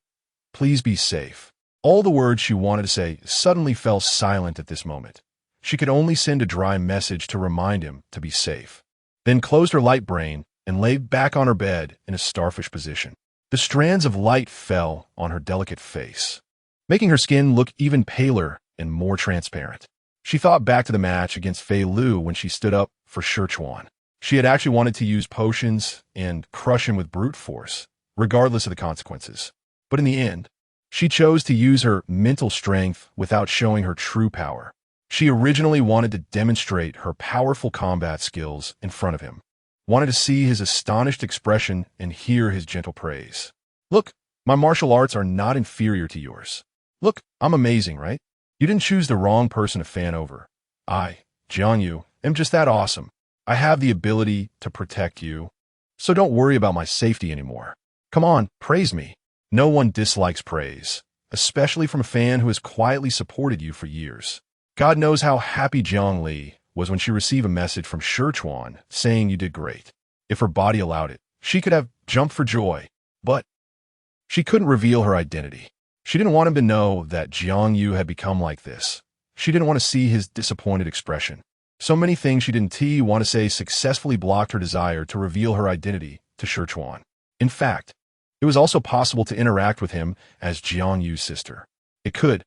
Speaker 1: "Please be safe." All the words she wanted to say suddenly fell silent at this moment. She could only send a dry message to remind him to be safe. Then closed her light brain and lay back on her bed in a starfish position. The strands of light fell on her delicate face, making her skin look even paler and more transparent. She thought back to the match against Fei Lu when she stood up for Sichuan. She had actually wanted to use potions and crush him with brute force, regardless of the consequences. But in the end, she chose to use her mental strength without showing her true power. She originally wanted to demonstrate her powerful combat skills in front of him, wanted to see his astonished expression and hear his gentle praise. "Look, my martial arts are not inferior to yours. Look, I'm amazing, right? You didn't choose the wrong person to fan over. I, Jiang Yu, am just that awesome. I have the ability to protect you, so don't worry about my safety anymore. Come on, praise me." No one dislikes praise, especially from a fan who has quietly supported you for years. God knows how happy Jiang Li was when she received a message from Sichuan saying you did great. If her body allowed it, she could have jumped for joy, but she couldn't reveal her identity. She didn't want him to know that Jiang Yu had become like this. She didn't want to see his disappointed expression. So many things she didn't want to say successfully blocked her desire to reveal her identity to Sichuan. In fact, it was also possible to interact with him as Jiang Yu's sister. It could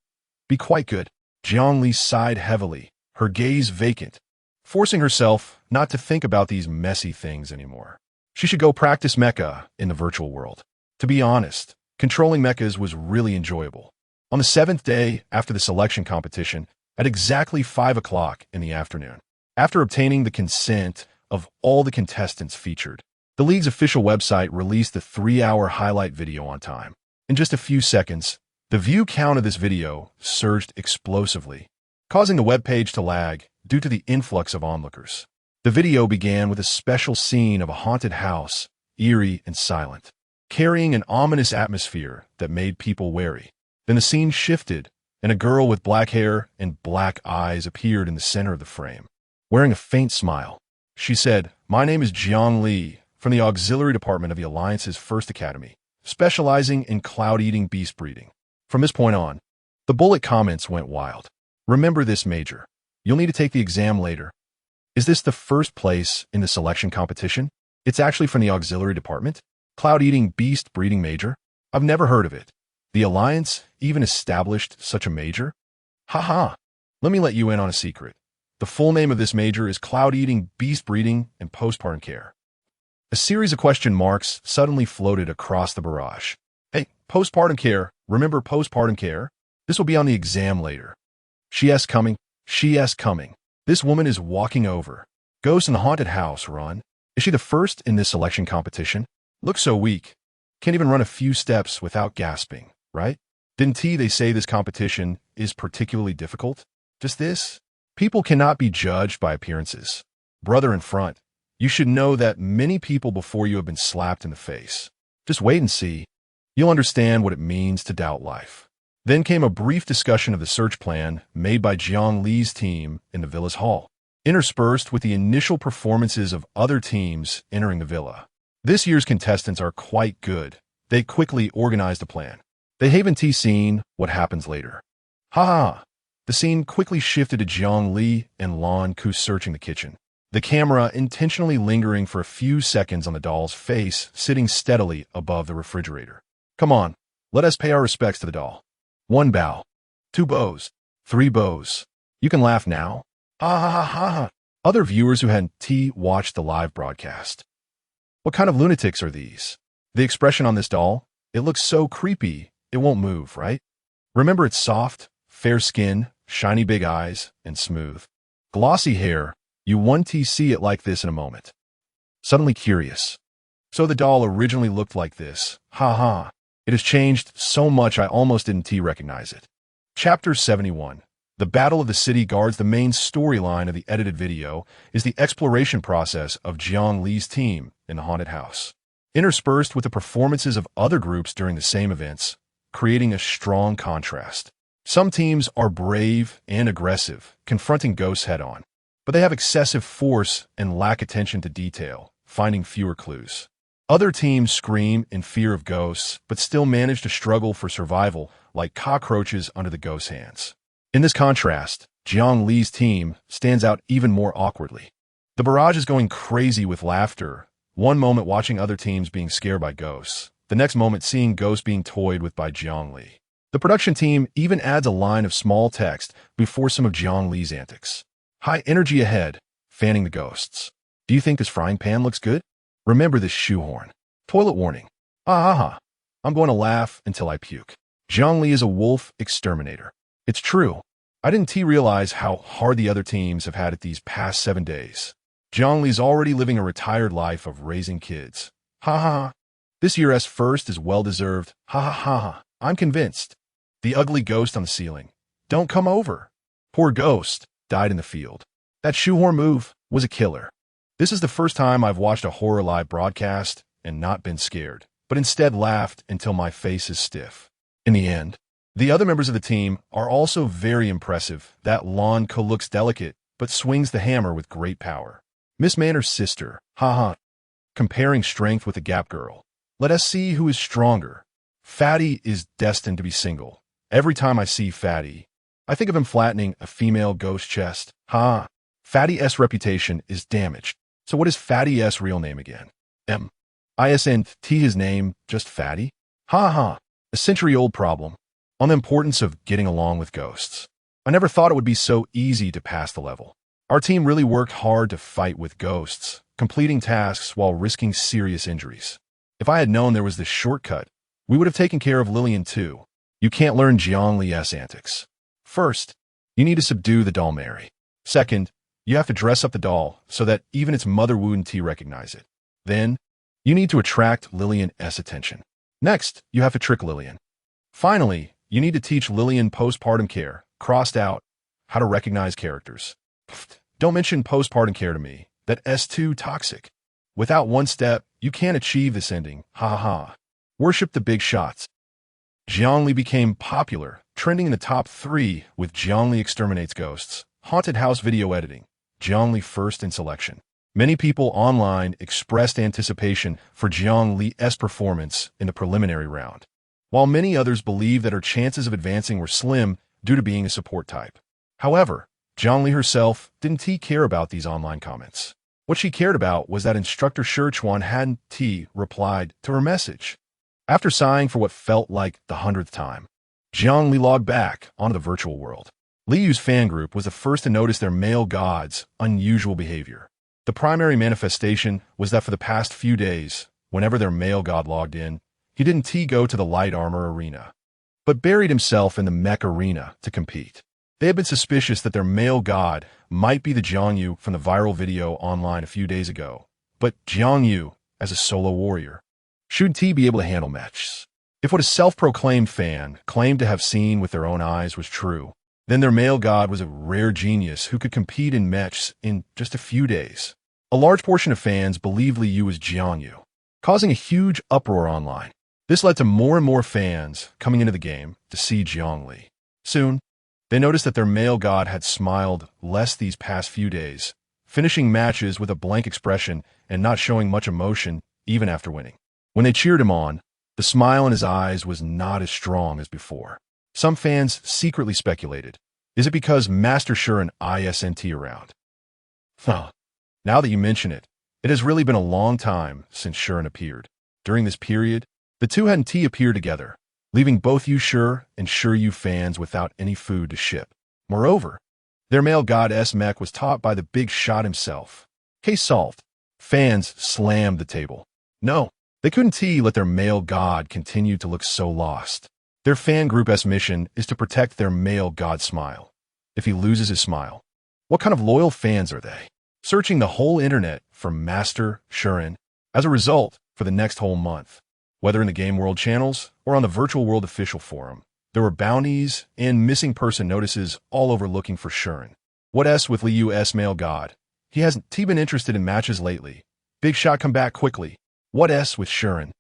Speaker 1: be quite good. Jiang Li sighed heavily, her gaze vacant, forcing herself not to think about these messy things anymore. She should go practice mecha in the virtual world. To be honest, controlling mechas was really enjoyable. On the 7th day after the selection competition, at exactly 5 o'clock in the afternoon, after obtaining the consent of all the contestants featured, the league's official website released the 3-hour highlight video on time. In just a few seconds, the view count of this video surged explosively, causing the webpage to lag due to the influx of onlookers. The video began with a special scene of a haunted house, eerie and silent, carrying an ominous atmosphere that made people wary. Then the scene shifted, and a girl with black hair and black eyes appeared in the center of the frame. Wearing a faint smile, she said, "My name is Jiang Li, from the Auxiliary Department of the Alliance's First Academy, specializing in cloud-eating beast breeding." From this point on, the bullet comments went wild. "Remember this, Major. You'll need to take the exam later. Is this the first place in the selection competition? It's actually from the Auxiliary Department? Cloud-eating beast breeding major? I've never heard of it. The Alliance even established such a major? Haha. Let me let you in on a secret. The full name of this major is Cloud-eating beast breeding and postpartum care." A series of question marks suddenly floated across the barrage. "Hey, postpartum care, remember postpartum care? This will be on the exam later." "She-s coming, she-s coming. This woman is walking over. Ghost in the haunted house, run. Is she the first in this selection competition? Looks so weak. Can't even run a few steps without gasping, right? Didn't they say this competition is particularly difficult? Just this? People cannot be judged by appearances. Brother in front, you should know that many people before you have been slapped in the face. Just wait and see. You'll understand what it means to doubt life." Then came a brief discussion of the search plan made by Jiang Li's team in the villa's hall, interspersed with the initial performances of other teams entering the villa. This year's contestants are quite good. They quickly organized a plan. They haven't seen what happens later. Ha! The scene quickly shifted to Jiang Li and Lan Ku searching the kitchen, the camera intentionally lingering for a few seconds on the doll's face sitting steadily above the refrigerator. "Come on, let us pay our respects to the doll. 1 bow, 2 bows, 3 bows. You can laugh now." Ha ha ha ha ha. Other viewers who hadn't watched the live broadcast. What kind of lunatics are these? The expression on this doll, it looks so creepy, it won't move, right? Remember its soft, fair skin, shiny big eyes, and smooth, glossy hair. You won't see it like this in a moment. Suddenly curious. So the doll originally looked like this. Ha ha. It has changed so much I almost didn't recognize it. Chapter 71. The Battle of the City Guards. The main storyline of the edited video is the exploration process of Jiang Li's team in the haunted house, interspersed with the performances of other groups during the same events, creating a strong contrast. Some teams are brave and aggressive, confronting ghosts head-on, but they have excessive force and lack attention to detail, finding fewer clues. Other teams scream in fear of ghosts, but still manage to struggle for survival like cockroaches under the ghost's hands. In this contrast, Jiang Li's team stands out even more awkwardly. The barrage is going crazy with laughter, one moment watching other teams being scared by ghosts, the next moment seeing ghosts being toyed with by Jiang Li. The production team even adds a line of small text before some of Jiang Li's antics. High energy ahead, fanning the ghosts. Do you think this frying pan looks good? Remember this shoehorn. Toilet warning. I'm going to laugh until I puke. Jiang Li is a wolf exterminator. It's true. I didn't realize how hard the other teams have had it these past 7 days. Jiang Li's already living a retired life of raising kids. This year's first is well-deserved. I'm convinced. The ugly ghost on the ceiling. Don't come over. Poor ghost died in the field. That shoehorn move was a killer. This is the first time I've watched a horror live broadcast and not been scared, but instead laughed until my face is stiff. In the end, the other members of the team are also very impressive. That Lan Ko looks delicate, but swings the hammer with great power. Miss Manner's sister, comparing strength with the Gap girl. Let us see who is stronger. Fatty is destined to be single. Every time I see Fatty, I think of him flattening a female ghost chest. Fatty's reputation is damaged. So what is Fatty's real name again? Isn't his name just Fatty? A century-old problem. On the importance of getting along with ghosts. I never thought it would be so easy to pass the level. Our team really worked hard to fight with ghosts, completing tasks while risking serious injuries. If I had known there was this shortcut, we would have taken care of Lillian too. You can't learn Jiang Li's antics. First, you need to subdue the doll Mary. Second, you have to dress up the doll so that even its mother wouldn't recognize it. Then, you need to attract Lillian's attention. Next, you have to trick Lillian. Finally, you need to teach Lillian postpartum care, crossed out, how to recognize characters. Don't mention postpartum care to me. That's too toxic. Without one step, you can't achieve this ending. Worship the big shots. Jiang Li became popular, trending in the top 3 with Jiang Li Exterminates Ghosts, Haunted House Video Editing, Jiang Li first in selection. Many people online expressed anticipation for Jiang Li's performance in the preliminary round, while many others believed that her chances of advancing were slim due to being a support type. However, Jiang Li herself didn't care about these online comments. What she cared about was that instructor Shirchuan hadn't replied to her message. After sighing for what felt like the 100th time, Jiang Li logged back onto the virtual world. Liyu's fan group was the first to notice their male god's unusual behavior. The primary manifestation was that for the past few days, whenever their male god logged in, he didn't go to the light armor arena, but buried himself in the mech arena to compete. They had been suspicious that their male god might be the Jiangyu from the viral video online a few days ago, but Jiangyu, as a solo warrior, shouldn't be able to handle mechs. If what a self-proclaimed fan claimed to have seen with their own eyes was true, then their male god was a rare genius who could compete in mechs in just a few days. A large portion of fans believed Liu was Jiangyu, causing a huge uproar online. This led to more and more fans coming into the game to see Jiang Li. Soon, they noticed that their male god had smiled less these past few days, finishing matches with a blank expression and not showing much emotion even after winning. When they cheered him on, the smile in his eyes was not as strong as before. Some fans secretly speculated, is it because Master Shuren isn't around? Now that you mention it, it has really been a long time since Shuren appeared. During this period, the two hadn't appeared together, leaving both Shur and Shuryu fans without any food to ship. Moreover, their male god mech was taught by the big shot himself. Case solved. Fans slammed the table. No, they couldn't let their male god continue to look so lost. Their fan group's mission is to protect their male god Smile. If he loses his smile, what kind of loyal fans are they? Searching the whole internet for Master Shimmering. As a result, for the next whole month, whether in the Game World channels or on the Virtual World official forum, there were bounties and missing person notices all over looking for Shimmering. What's with Liu's male god? He hasn't been interested in matches lately. Big shot, come back quickly. What's with Shimmering?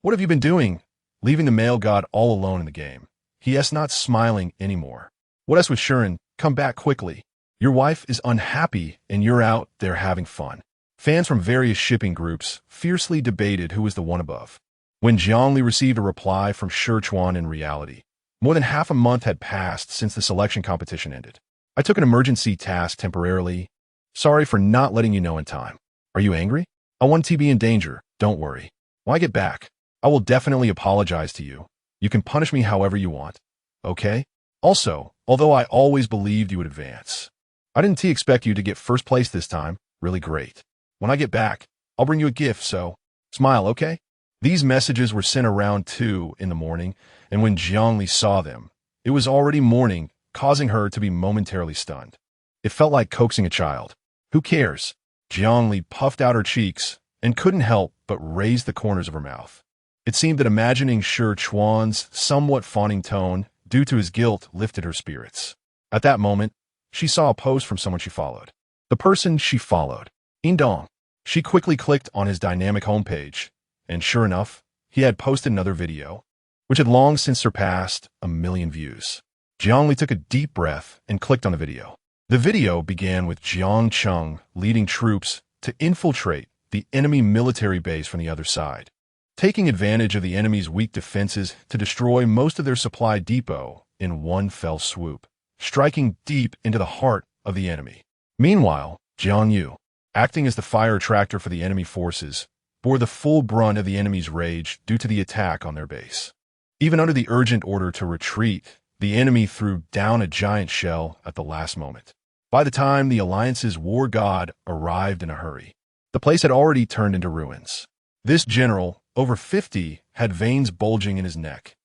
Speaker 1: What have you been doing? Leaving the male god all alone in the game. He's not smiling anymore. What's with Shimmering? Come back quickly. Your wife is unhappy and you're out there having fun. Fans from various shipping groups fiercely debated who was the one above. When Zhongli received a reply from Sichuan in reality, more than half a month had passed since the selection competition ended. I took an emergency task temporarily. Sorry for not letting you know in time. Are you angry? I want to be in danger. Don't worry. When I get back, I will definitely apologize to you. You can punish me however you want. Okay? Also, although I always believed you would advance, I didn't expect you to get first place this time. Really great. When I get back, I'll bring you a gift, so smile, okay? These messages were sent around 2 in the morning, and when Zhongli saw them, it was already morning, causing her to be momentarily stunned. It felt like coaxing a child. Who cares? Zhongli puffed out her cheeks and couldn't help but raise the corners of her mouth. It seemed that imagining Sichuan's somewhat fawning tone due to his guilt lifted her spirits. At that moment, she saw a post from someone she followed. The person she followed, Indong. She quickly clicked on his dynamic homepage, and sure enough, he had posted another video, which had long since surpassed 1 million views. Zhongli took a deep breath and clicked on the video. The video began with Jiang Cheng leading troops to infiltrate the enemy military base from the other side, taking advantage of the enemy's weak defenses to destroy most of their supply depot in one fell swoop, striking deep into the heart of the enemy. Meanwhile, Jiang Yu, acting as the fire attractor for the enemy forces, bore the full brunt of the enemy's rage due to the attack on their base. Even under the urgent order to retreat, the enemy threw down a giant shell at the last moment. By the time the Alliance's war god arrived in a hurry, the place had already turned into ruins. This general, over 50, had veins bulging in his neck,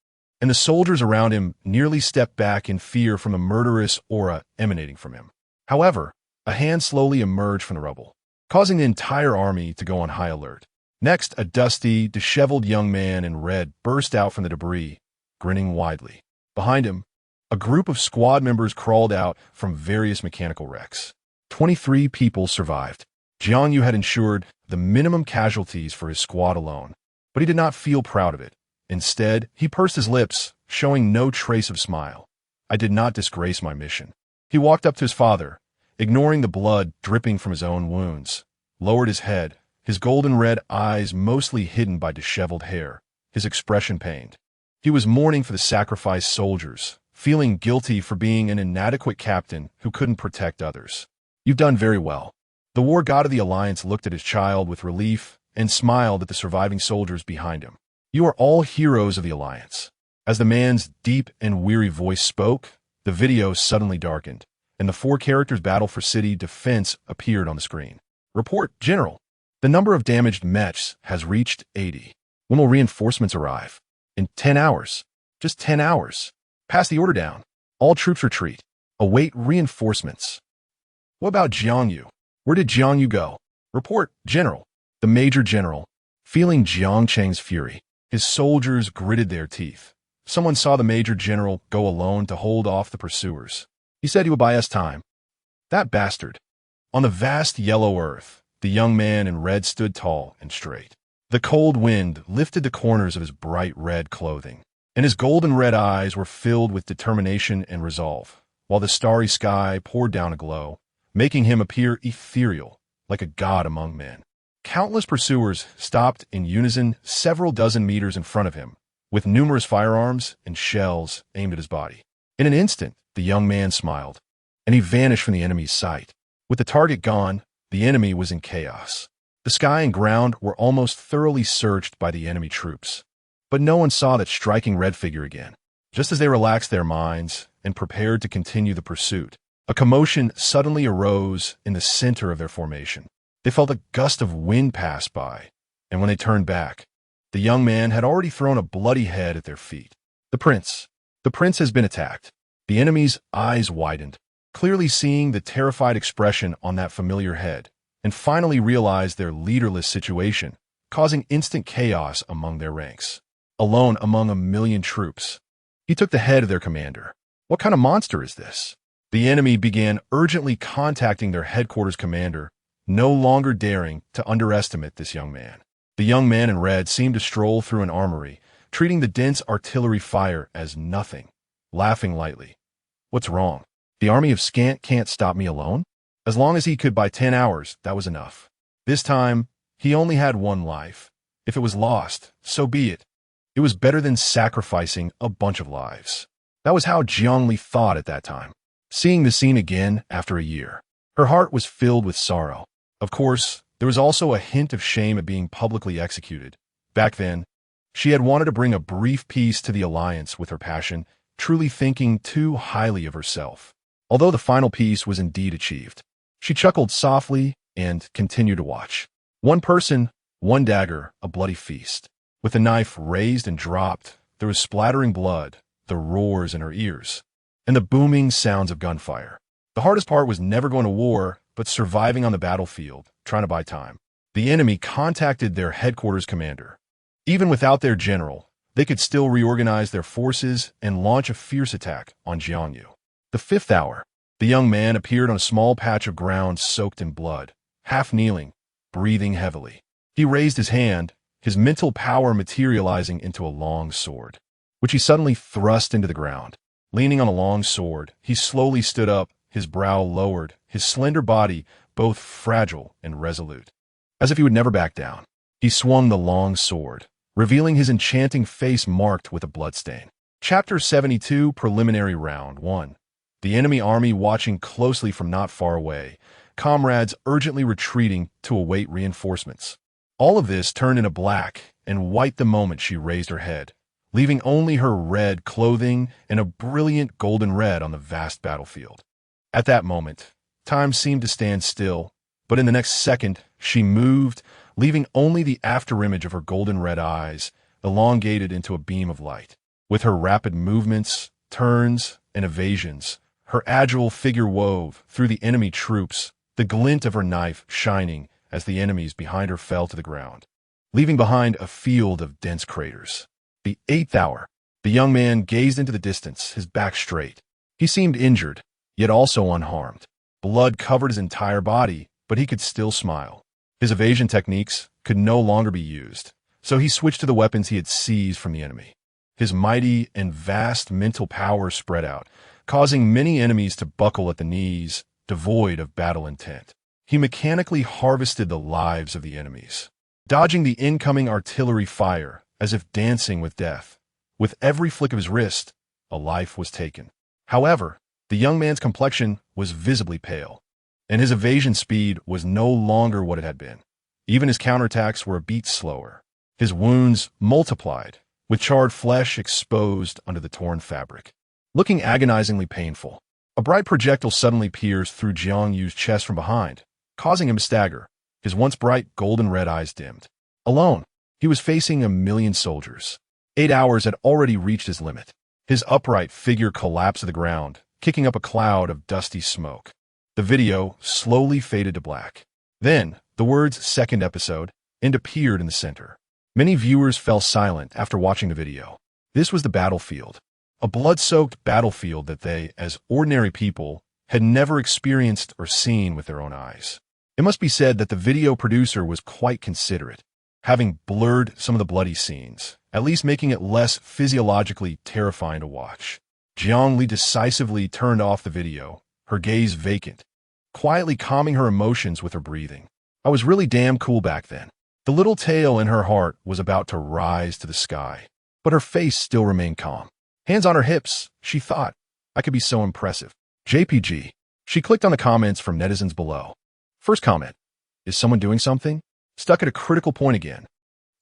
Speaker 1: and the soldiers around him nearly stepped back in fear from a murderous aura emanating from him. However, a hand slowly emerged from the rubble, causing the entire army to go on high alert. Next, a dusty, disheveled young man in red burst out from the debris, grinning widely. Behind him, a group of squad members crawled out from various mechanical wrecks. 23 people survived. Jiang Yu had ensured the minimum casualties for his squad alone, but he did not feel proud of it. Instead, he pursed his lips, showing no trace of smile. I did not disgrace my mission. He walked up to his father, ignoring the blood dripping from his own wounds, lowered his head, his golden red eyes mostly hidden by disheveled hair, his expression pained. He was mourning for the sacrificed soldiers, feeling guilty for being an inadequate captain who couldn't protect others. You've done very well. The war god of the Alliance looked at his child with relief and smiled at the surviving soldiers behind him. You are all heroes of the Alliance. As the man's deep and weary voice spoke, the video suddenly darkened, and the 4 characters' battle for city defense appeared on the screen. Report, General. The number of damaged mechs has reached 80. When will reinforcements arrive? In 10 hours. Just 10 hours. Pass the order down. All troops retreat. Await reinforcements. What about Jiang Yu? Where did Jiang Yu go? Report, General. The Major General, feeling Jiang Cheng's fury, his soldiers gritted their teeth. Someone saw the Major General go alone to hold off the pursuers. He said he would buy us time. That bastard. On the vast yellow earth, the young man in red stood tall and straight. The cold wind lifted the corners of his bright red clothing, and his golden red eyes were filled with determination and resolve, while the starry sky poured down a glow, making him appear ethereal, like a god among men. Countless pursuers stopped in unison several dozen meters in front of him, with numerous firearms and shells aimed at his body. In an instant, the young man smiled, and he vanished from the enemy's sight. With the target gone, the enemy was in chaos. The sky and ground were almost thoroughly searched by the enemy troops, but no one saw that striking red figure again. Just as they relaxed their minds and prepared to continue the pursuit, a commotion suddenly arose in the center of their formation. They felt a gust of wind pass by, and when they turned back, the young man had already thrown a bloody head at their feet. The prince, The prince has been attacked. The enemy's eyes widened, clearly seeing the terrified expression on that familiar head, and finally realized their leaderless situation, causing instant chaos among their ranks. Alone among a million troops, he took the head of their commander. What kind of monster is this? The enemy began urgently contacting their headquarters commander, no longer daring to underestimate this young man. The young man in red seemed to stroll through an armory, treating the dense artillery fire as nothing, laughing lightly. What's wrong? The army of Scant can't stop me alone? As long as he could buy 10 hours, that was enough. This time, he only had one life. If it was lost, so be it. It was better than sacrificing a bunch of lives. That was how Jiangli thought at that time. Seeing the scene again after a year, her heart was filled with sorrow. Of course, there was also a hint of shame at being publicly executed. Back then, she had wanted to bring a brief peace to the alliance with her passion, truly thinking too highly of herself. Although the final peace was indeed achieved, she chuckled softly and continued to watch. One person, one dagger, a bloody feast. With the knife raised and dropped, there was splattering blood, the roars in her ears, and the booming sounds of gunfire. The hardest part was never going to war, but surviving on the battlefield, trying to buy time. The enemy contacted their headquarters commander. Even without their general, they could still reorganize their forces and launch a fierce attack on Jiangyu. The 5th hour, the young man appeared on a small patch of ground soaked in blood, half kneeling, breathing heavily. He raised his hand, his mental power materializing into a long sword, which he suddenly thrust into the ground. Leaning on a long sword, he slowly stood up, his brow lowered, his slender body both fragile and resolute. As if he would never back down, he swung the long sword, revealing his enchanting face marked with a bloodstain. Chapter 72, Preliminary Round 1. The enemy army watching closely from not far away, comrades urgently retreating to await reinforcements. All of this turned into black and white the moment she raised her head, leaving only her red clothing and a brilliant golden red on the vast battlefield. At that moment, time seemed to stand still, but in the next second, she moved, leaving only the afterimage of her golden red eyes, elongated into a beam of light. With her rapid movements, turns, and evasions, her agile figure wove through the enemy troops, the glint of her knife shining as the enemies behind her fell to the ground, leaving behind a field of dense craters. The 8th hour, the young man gazed into the distance, his back straight. He seemed injured, yet also unharmed. Blood covered his entire body, but he could still smile. His evasion techniques could no longer be used, so he switched to the weapons he had seized from the enemy. His mighty and vast mental power spread out, causing many enemies to buckle at the knees, devoid of battle intent. He mechanically harvested the lives of the enemies, dodging the incoming artillery fire as if dancing with death. With every flick of his wrist, a life was taken. However, the young man's complexion was visibly pale, and his evasion speed was no longer what it had been. Even his counterattacks were a beat slower. His wounds multiplied, with charred flesh exposed under the torn fabric. Looking agonizingly painful, a bright projectile suddenly pierced through Jiangyu's chest from behind, causing him to stagger. His once bright golden red eyes dimmed. Alone, he was facing a million soldiers. 8 hours had already reached his limit. His upright figure collapsed to the ground, kicking up a cloud of dusty smoke. The video slowly faded to black. Then, the words "second episode" and appeared in the center. Many viewers fell silent after watching the video. This was the battlefield, a blood-soaked battlefield that they, as ordinary people, had never experienced or seen with their own eyes. It must be said that the video producer was quite considerate, having blurred some of the bloody scenes, at least making it less physiologically terrifying to watch. Jiangli decisively turned off the video, her gaze vacant, quietly calming her emotions with her breathing. I was really damn cool back then. The little tale in her heart was about to rise to the sky, but her face still remained calm. Hands on her hips, she thought, I could be so impressive. JPG. She clicked on the comments from netizens below. First comment, is someone doing something? Stuck at a critical point again.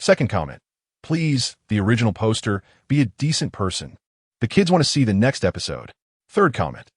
Speaker 1: Second comment, please, the original poster, be a decent person. The kids want to see the next episode. Third comment,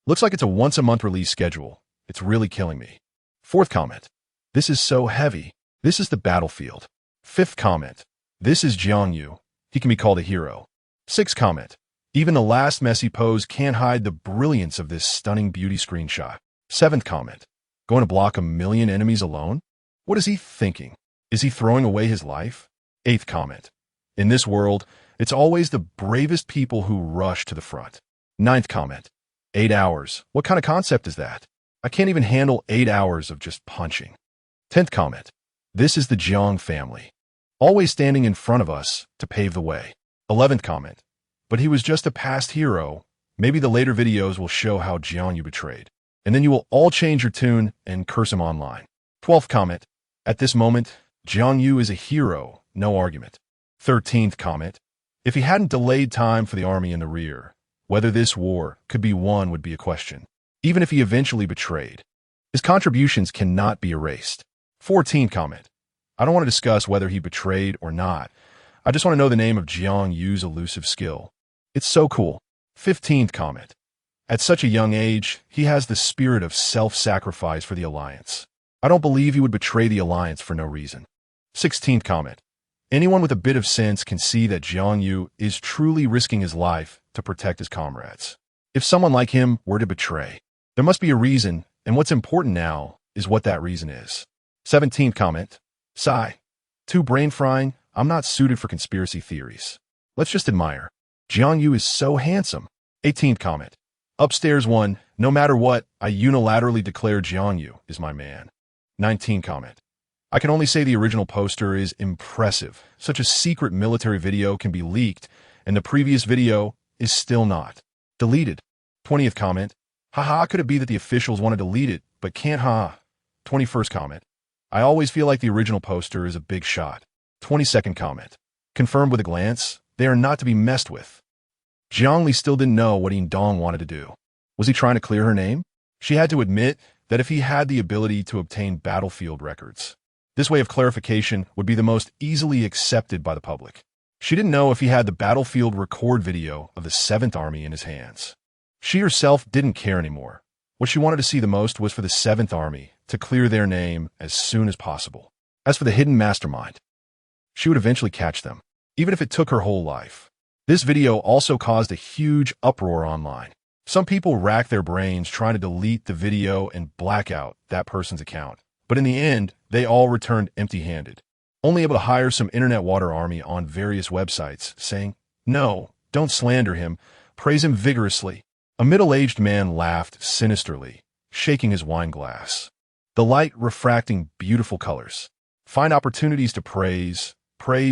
Speaker 1: looks like it's a once-a-month release schedule. It's really killing me. Fourth comment, this is so heavy. This is the battlefield. Fifth comment, this is Jiangyu. He can be called a hero. Sixth comment, Even the last messy pose can't hide the brilliance of this stunning beauty screenshot. 7th comment. Going to block 1,000,000 enemies alone? What is he thinking? Is he throwing away his life? 8th comment. In this world, it's always the bravest people who rush to the front. 9th comment. 8 hours. What kind of concept is that? I can't even handle 8 hours of just punching. 10th comment. This is the Jiang family. Always standing in front of us to pave the way. 11th comment. But he was just a past hero. Maybe the later videos will show how Jiang you betrayed. And then you will all change your tune and curse him online. 12th comment. At this moment, Jiang Yu is a hero, no argument. 13th comment. If he hadn't delayed time for the army in the rear, whether this war could be won would be a question. Even if he eventually betrayed, his contributions cannot be erased. 14th comment. I don't want to discuss whether he betrayed or not. I just want to know the name of Jiang Yu's elusive skill. It's so cool. 15th comment. At such a young age, he has the spirit of self-sacrifice for the Alliance. I don't believe he would betray the Alliance for no reason. 16th comment. Anyone with a bit of sense can see that Jiang Yu is truly risking his life to protect his comrades. If someone like him were to betray, there must be a reason, and what's important now is what that reason is. 17th comment. Sigh. Too brain-frying, I'm not suited for conspiracy theories. Let's just admire. Jiang Yu is so handsome. 18th comment. Upstairs 1, no matter what, I unilaterally declare Jiang Yu is my man. 19th comment. I can only say the original poster is impressive. Such a secret military video can be leaked, and the previous video is still not. Deleted. 20th comment. Haha, could it be that the officials want to delete it, but can't ha? 21st comment. I always feel like the original poster is a big shot. 22nd comment. Confirmed with a glance, they are not to be messed with. Zhongli still didn't know what Yin Dong wanted to do. Was he trying to clear her name? She had to admit that if he had the ability to obtain battlefield records, this way of clarification would be the most easily accepted by the public. She didn't know if he had the battlefield record video of the 7th Army in his hands. She herself didn't care anymore. What she wanted to see the most was for the 7th Army to clear their name as soon as possible. As for the hidden mastermind, she would eventually catch them, even if it took her whole life. This video also caused a huge uproar online. Some people racked their brains trying to delete the video and black out that person's account. But in the end, they all returned empty-handed, only able to hire some internet water army on various websites, saying, "No, don't slander him, praise him vigorously." A middle-aged man laughed sinisterly, shaking his wine glass. The light refracting beautiful colors. Find opportunities to praise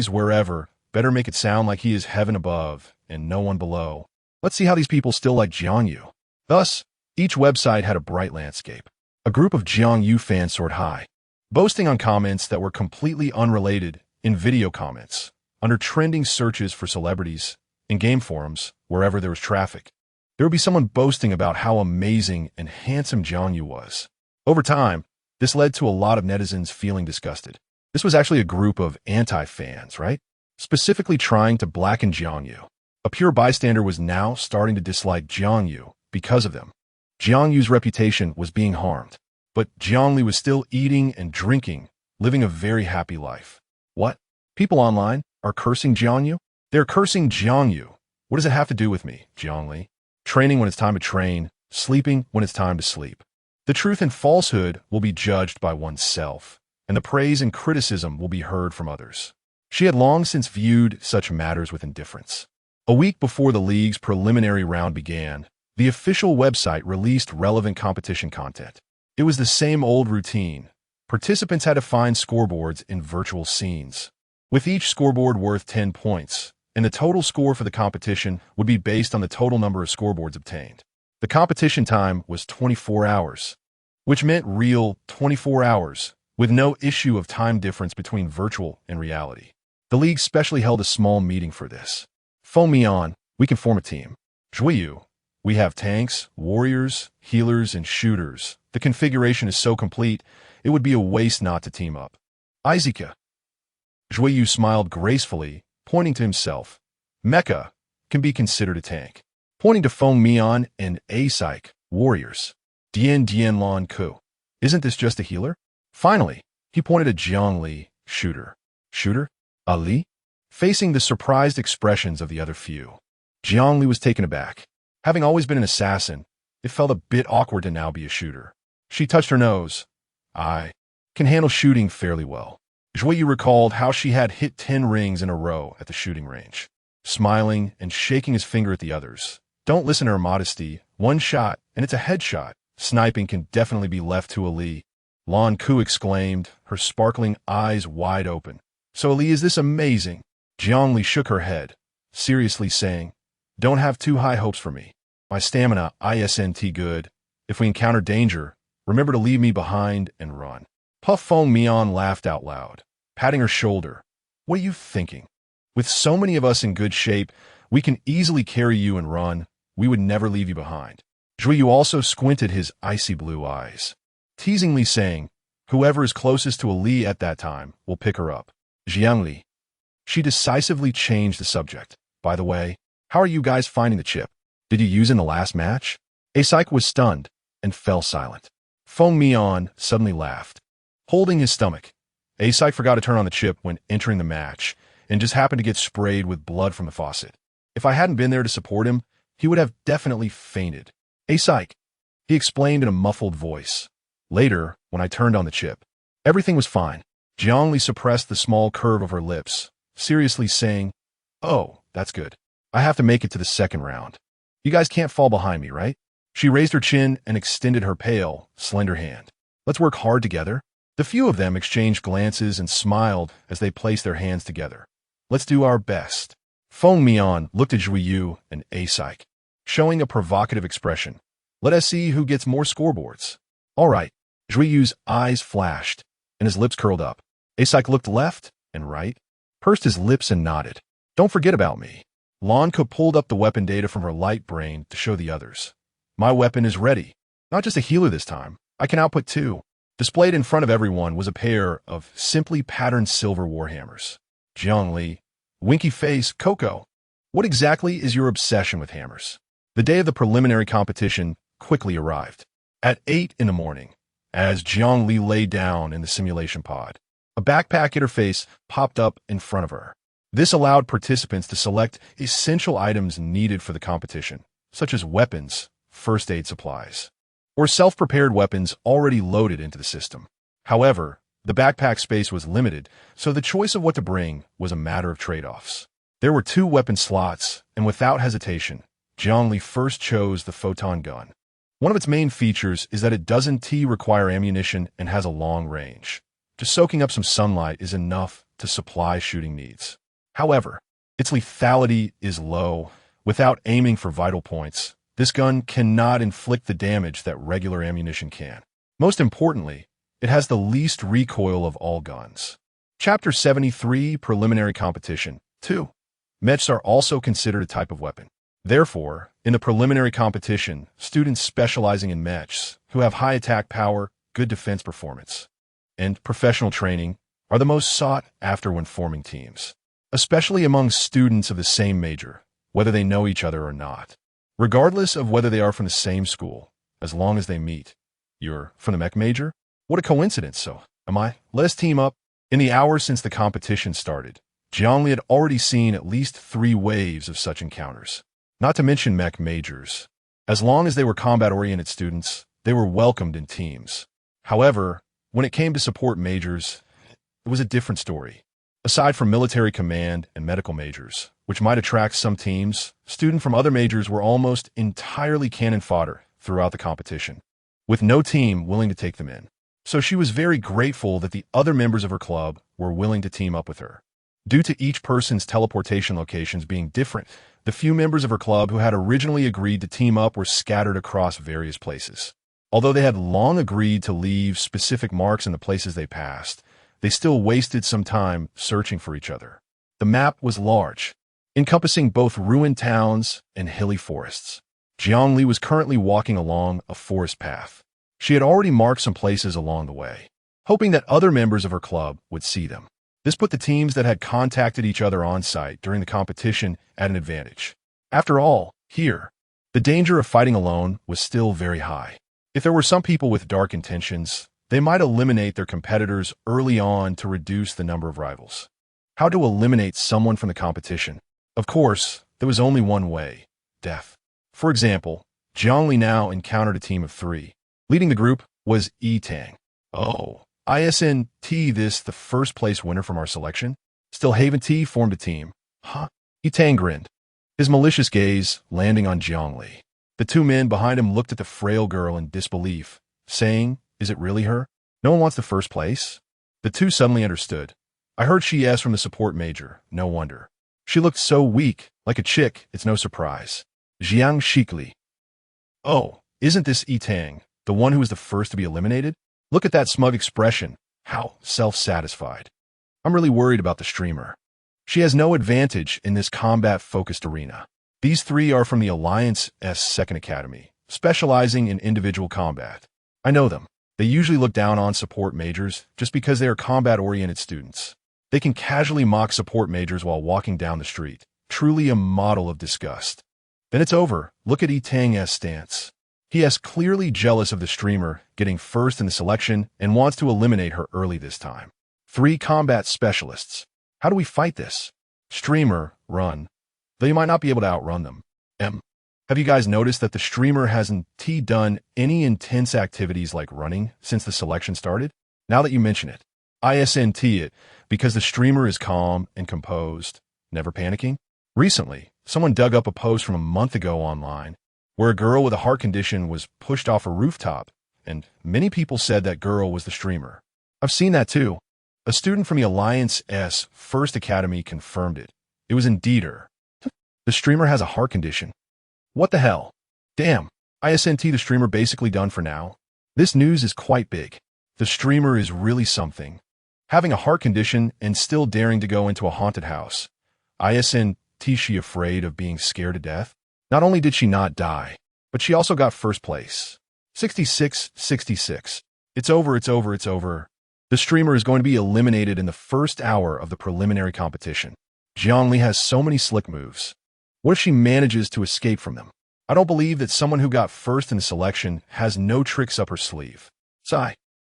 Speaker 1: wherever, better make it sound like he is heaven above and no one below. Let's see how these people still like Jiang Yu. Thus, each website had a bright landscape. A group of Jiang Yu fans soared high, boasting on comments that were completely unrelated in video comments, under trending searches for celebrities, in game forums, wherever there was traffic. There would be someone boasting about how amazing and handsome Jiang Yu was. Over time, this led to a lot of netizens feeling disgusted. This was actually a group of anti-fans, right? Specifically trying to blacken Jiang Yu. A pure bystander was now starting to dislike Jiang Yu because of them. Jiang Yu's reputation was being harmed, but Jiang Li was still eating and drinking, living a very happy life. What? People online are cursing Jiang Yu? They're cursing Jiang Yu. What does it have to do with me, Jiang Li? Training when it's time to train, sleeping when it's time to sleep. The truth and falsehood will be judged by oneself, and the praise and criticism will be heard from others. She had long since viewed such matters with indifference. A week before the league's preliminary round began, the official website released relevant competition content. It was the same old routine. Participants had to find scoreboards in virtual scenes, with each scoreboard worth 10 points, and the total score for the competition would be based on the total number of scoreboards obtained. The competition time was 24 hours, which meant real 24 hours, with no issue of time difference between virtual and reality. The league specially held a small meeting for this. Phone me on, we can form a team. Zhuyu, we have tanks, warriors, healers, and shooters. The configuration is so complete, it would be a waste not to team up. Izika. Zhuyu smiled gracefully, pointing to himself. Mecha can be considered a tank. Pointing to Feng Mian and A-Psych, warriors. Dian Lan Ku. Isn't this just a healer? Finally, he pointed at Jiang Li, shooter. Shooter? Ali? Facing the surprised expressions of the other few, Jiangli was taken aback. Having always been an assassin, it felt a bit awkward to now be a shooter. She touched her nose. I can handle shooting fairly well. Zhuyu recalled how she had hit 10 rings in a row at the shooting range. Smiling and shaking his finger at the others. Don't listen to her modesty. One shot, and it's a headshot. Sniping can definitely be left to Ali. Lan Ku exclaimed, her sparkling eyes wide open. So Ali, is this amazing? Jiangli shook her head, seriously saying, don't have too high hopes for me. My stamina isn't good. If we encounter danger, remember to leave me behind and run. Puff Feng Mian laughed out loud, patting her shoulder. What are you thinking? With so many of us in good shape, we can easily carry you and run. We would never leave you behind. Zhuyu also squinted his icy blue eyes, teasingly saying, whoever is closest to Ali at that time will pick her up. Jiangli. She decisively changed the subject. By the way, how are you guys finding the chip? Did you use it in the last match? Asik was stunned and fell silent. Feng Mian suddenly laughed, holding his stomach. Asik forgot to turn on the chip when entering the match and just happened to get sprayed with blood from the faucet. If I hadn't been there to support him, he would have definitely fainted. Asik, he explained in a muffled voice. Later, when I turned on the chip, everything was fine. Jiangli suppressed the small curve of her lips, seriously saying, oh, that's good. I have to make it to the second round. You guys can't fall behind me, right? She raised her chin and extended her pale, slender hand. Let's work hard together. The few of them exchanged glances and smiled as they placed their hands together. Let's do our best. Feng Mian looked at Zhuyu and Asik, showing a provocative expression. Let us see who gets more scoreboards. All right. Zhuyu's eyes flashed, and his lips curled up. Asik looked left and right, pursed his lips and nodded. Don't forget about me. Lan Ku pulled up the weapon data from her light brain to show the others. My weapon is ready. Not just a healer this time. I can output 2. Displayed in front of everyone was a pair of simply patterned silver warhammers. Jiangli, winky face, Coco. What exactly is your obsession with hammers? The day of the preliminary competition quickly arrived. At 8 in the morning, as Jiangli lay down in the simulation pod, a backpack interface popped up in front of her. This allowed participants to select essential items needed for the competition, such as weapons, first aid supplies, or self-prepared weapons already loaded into the system. However, the backpack space was limited, so the choice of what to bring was a matter of trade-offs. There were 2 weapon slots, and without hesitation, Jiangli first chose the photon gun. One of its main features is that it doesn't require ammunition and has a long range. Just soaking up some sunlight is enough to supply shooting needs. However, its lethality is low. Without aiming for vital points, this gun cannot inflict the damage that regular ammunition can. Most importantly, it has the least recoil of all guns. Chapter 73, Preliminary Competition. 2. Mechs are also considered a type of weapon. Therefore, in the preliminary competition, students specializing in mechs, who have high attack power, good defense performance, and professional training, are the most sought after when forming teams, especially among students of the same major, whether they know each other or not. Regardless of whether they are from the same school, as long as they meet. You're from the mech major? What a coincidence, so am I? Let us team up. In the hours since the competition started, Jiangli had already seen at least 3 waves of such encounters. Not to mention mech majors. As long as they were combat-oriented students, they were welcomed in teams. However, when it came to support majors, it was a different story. Aside from military command and medical majors, which might attract some teams, students from other majors were almost entirely cannon fodder throughout the competition, with no team willing to take them in. So she was very grateful that the other members of her club were willing to team up with her. Due to each person's teleportation locations being different, the few members of her club who had originally agreed to team up were scattered across various places. Although they had long agreed to leave specific marks in the places they passed, they still wasted some time searching for each other. The map was large, encompassing both ruined towns and hilly forests. Jiangli was currently walking along a forest path. She had already marked some places along the way, hoping that other members of her club would see them. This put the teams that had contacted each other on site during the competition at an advantage. After all, here, the danger of fighting alone was still very high. If there were some people with dark intentions, they might eliminate their competitors early on to reduce the number of rivals. How to eliminate someone from the competition? Of course, There was only one way: death. For example, Zhongli now encountered a team of 3. Leading the group was Tang. Oh, ISNT, this the first place winner from our selection? Still Haven T formed a team. Huh? Tang grinned, his malicious gaze landing on Zhongli. The 2 men behind him looked at the frail girl in disbelief, saying, "Is it really her? No one wants the first place?" The 2 suddenly understood. I heard she asked from the support major. No wonder. She looked so weak, like a chick, it's no surprise. Jiang Shikli. Oh, isn't this Tang, the one who was the first to be eliminated? Look at that smug expression. How self-satisfied. I'm really worried about the streamer. She has no advantage in this combat-focused arena. These 3 are from the Alliance's 2nd Academy, specializing in individual combat. I know them. They usually look down on support majors just because they are combat-oriented students. They can casually mock support majors while walking down the street. Truly a model of disgust. Then it's over. Look at Tang's stance. He is clearly jealous of the streamer getting first in the selection and wants to eliminate her early this time. 3 combat specialists. How do we fight this? Streamer, run. Though you might not be able to outrun them. Have you guys noticed that the streamer hasn't done any intense activities like running since the selection started? Now that you mention it, ISNT it, because the streamer is calm and composed, never panicking. Recently, someone dug up a post from a month ago online where a girl with a heart condition was pushed off a rooftop, and many people said that girl was the streamer. I've seen that too. A student from the Alliance's 1st Academy confirmed it. It was indeed her. The streamer has a heart condition. What the hell? Damn, ISNT the streamer basically done for now. This news is quite big. The streamer is really something. Having a heart condition and still daring to go into a haunted house. ISNT she afraid of being scared to death? Not only did she not die, but she also got first place. 66-66. It's over, it's over, it's over. The streamer is going to be eliminated in the first hour of the preliminary competition. Zhongli has so many slick moves. What if she manages to escape from them? I don't believe that someone who got first in the selection has no tricks up her sleeve.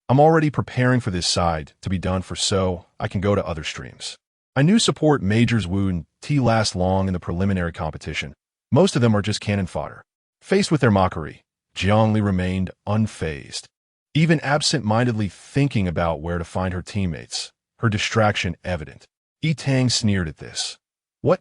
Speaker 1: I'm already preparing for this side to be done for so I can go to other streams. I knew support majors wouldn't last long in the preliminary competition. Most of them are just cannon fodder. Faced with their mockery, Zhongli remained unfazed, even absent-mindedly thinking about where to find her teammates, her distraction evident. Tang sneered at this. What?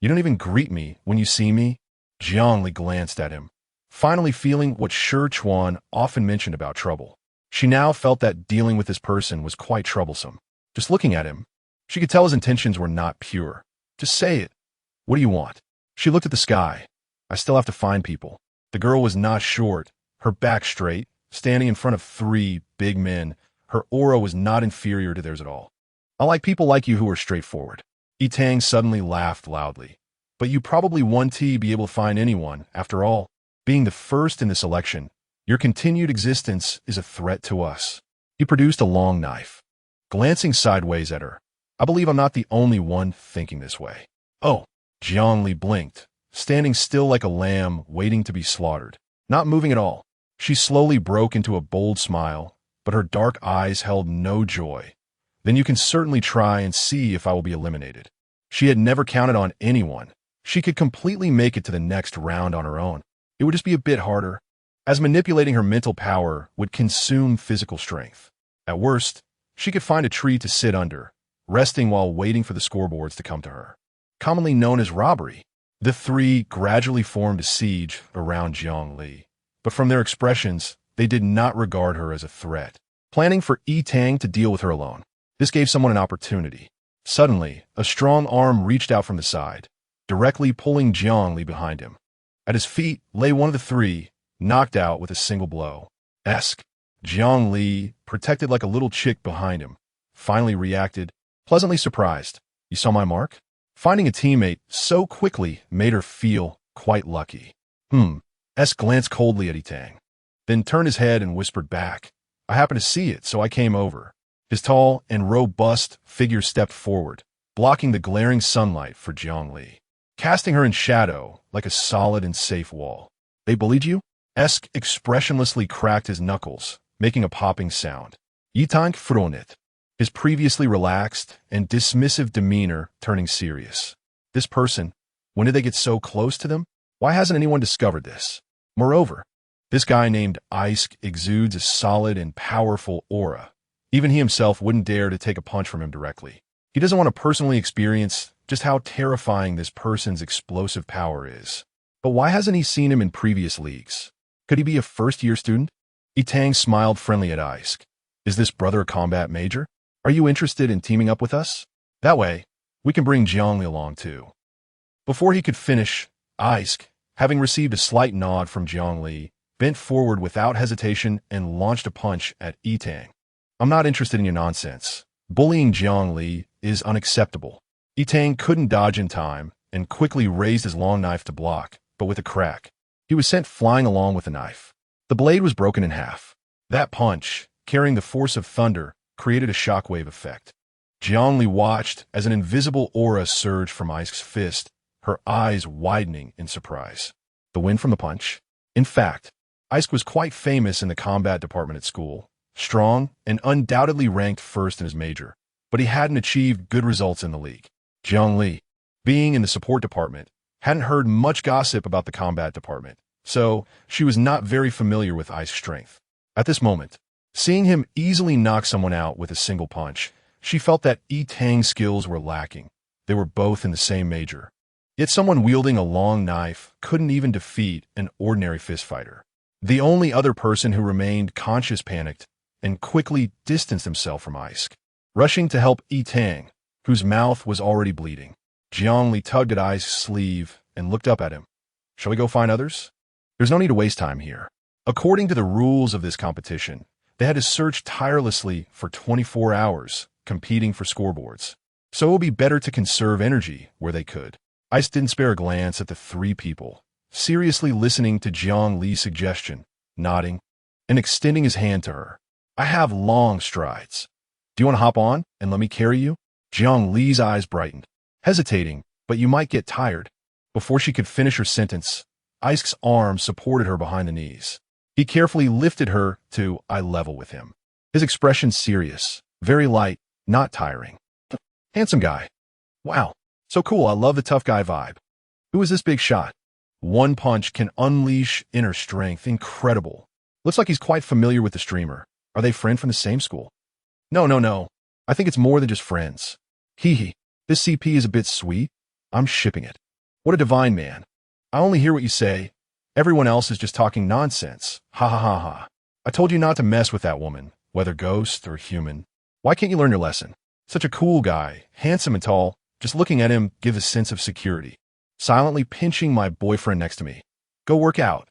Speaker 1: You don't even greet me when you see me? Zhongli glanced at him, finally feeling what Shi Chuan often mentioned about trouble. She now felt that dealing with this person was quite troublesome. Just looking at him, she could tell his intentions were not pure. Just say it. What do you want? She looked at the sky. I still have to find people. The girl was not short, her back straight, standing in front of 3 big men. Her aura was not inferior to theirs at all. I like people like you who are straightforward. Tang suddenly laughed loudly. But you probably won't be able to find anyone. After all, being the first in this election, your continued existence is a threat to us. He produced a long knife. Glancing sideways at her, I believe I'm not the only one thinking this way. Oh, Zhongli blinked, standing still like a lamb waiting to be slaughtered, not moving at all. She slowly broke into a bold smile, but her dark eyes held no joy. Then you can certainly try and see if I will be eliminated. She had never counted on anyone. She could completely make it to the next round on her own. It would just be a bit harder, as manipulating her mental power would consume physical strength. At worst, she could find a tree to sit under, resting while waiting for the scoreboards to come to her. Commonly known as robbery, the 3 gradually formed a siege around Zhongli, but from their expressions, they did not regard her as a threat, planning for Tang to deal with her alone. This gave someone an opportunity. Suddenly, a strong arm reached out from the side, directly pulling Zhongli behind him. At his feet lay one of the 3, knocked out with a single blow. Zhongli, protected like a little chick behind him, finally reacted, pleasantly surprised. You saw my mark? Finding a teammate so quickly made her feel quite lucky. Glanced coldly at Tang, then turned his head and whispered back. I happened to see it, so I came over. His tall and robust figure stepped forward, blocking the glaring sunlight for Zhongli, casting her in shadow like a solid and safe wall. They bullied you? Expressionlessly cracked his knuckles, making a popping sound. Tang fronit, his previously relaxed and dismissive demeanor turning serious. This person, When did they get so close to them? Why hasn't anyone discovered this? Moreover, this guy named Ice exudes a solid and powerful aura. Even he himself wouldn't dare to take a punch from him directly. He doesn't want to personally experience just how terrifying this person's explosive power is. But why hasn't he seen him in previous leagues? Could he be a first-year student? Tang smiled friendly at Ice. Is this brother a combat major? Are you interested in teaming up with us? That way, we can bring Jiangli along too. Before he could finish, Ice, having received a slight nod from Jiangli, bent forward without hesitation and launched a punch at Tang. I'm not interested in your nonsense. Bullying Jiangli is unacceptable. Tang couldn't dodge in time and quickly raised his long knife to block, but with a crack. He was sent flying along with the knife. The blade was broken in half. That punch, carrying the force of thunder, created a shockwave effect. Jiangli watched as an invisible aura surged from Ice's fist, her eyes widening in surprise. The win from the punch? In fact, Ice was quite famous in the combat department at school, strong and undoubtedly ranked first in his major, but he hadn't achieved good results in the league. Jiangli, being in the support department, hadn't heard much gossip about the combat department, so she was not very familiar with Ice's strength. At this moment, seeing him easily knock someone out with a single punch, she felt that Tang's skills were lacking. They were both in the same major. Yet someone wielding a long knife couldn't even defeat an ordinary fistfighter. The only other person who remained conscious panicked and quickly distanced himself from Ice. Rushing to help Tang, whose mouth was already bleeding, Jiangli tugged at Ice's sleeve and looked up at him. Shall we go find others? There's no need to waste time here. According to the rules of this competition, they had to search tirelessly for 24 hours, competing for scoreboards. So it would be better to conserve energy where they could. Ice didn't spare a glance at the three people, seriously listening to Jiangli's suggestion, nodding, and extending his hand to her. I have long strides. Do you want to hop on and let me carry you? Jiangli's eyes brightened, hesitating, but you might get tired. Before she could finish her sentence, Ice's arm supported her behind the knees. He carefully lifted her to eye level with him. His expression serious, very light, not tiring. Handsome guy. Wow, so cool, I love the tough guy vibe. Who is this big shot? One punch can unleash inner strength, incredible. Looks like he's quite familiar with the streamer. Are they friends from the same school? No. I think it's more than just friends. Hee. This CP is a bit sweet. I'm shipping it. What a divine man. I only hear what you say. Everyone else is just talking nonsense. Ha ha ha ha. I told you not to mess with that woman, whether ghost or human. Why can't you learn your lesson? Such a cool guy, handsome and tall. Just looking at him gives a sense of security. Silently pinching my boyfriend next to me. Go work out.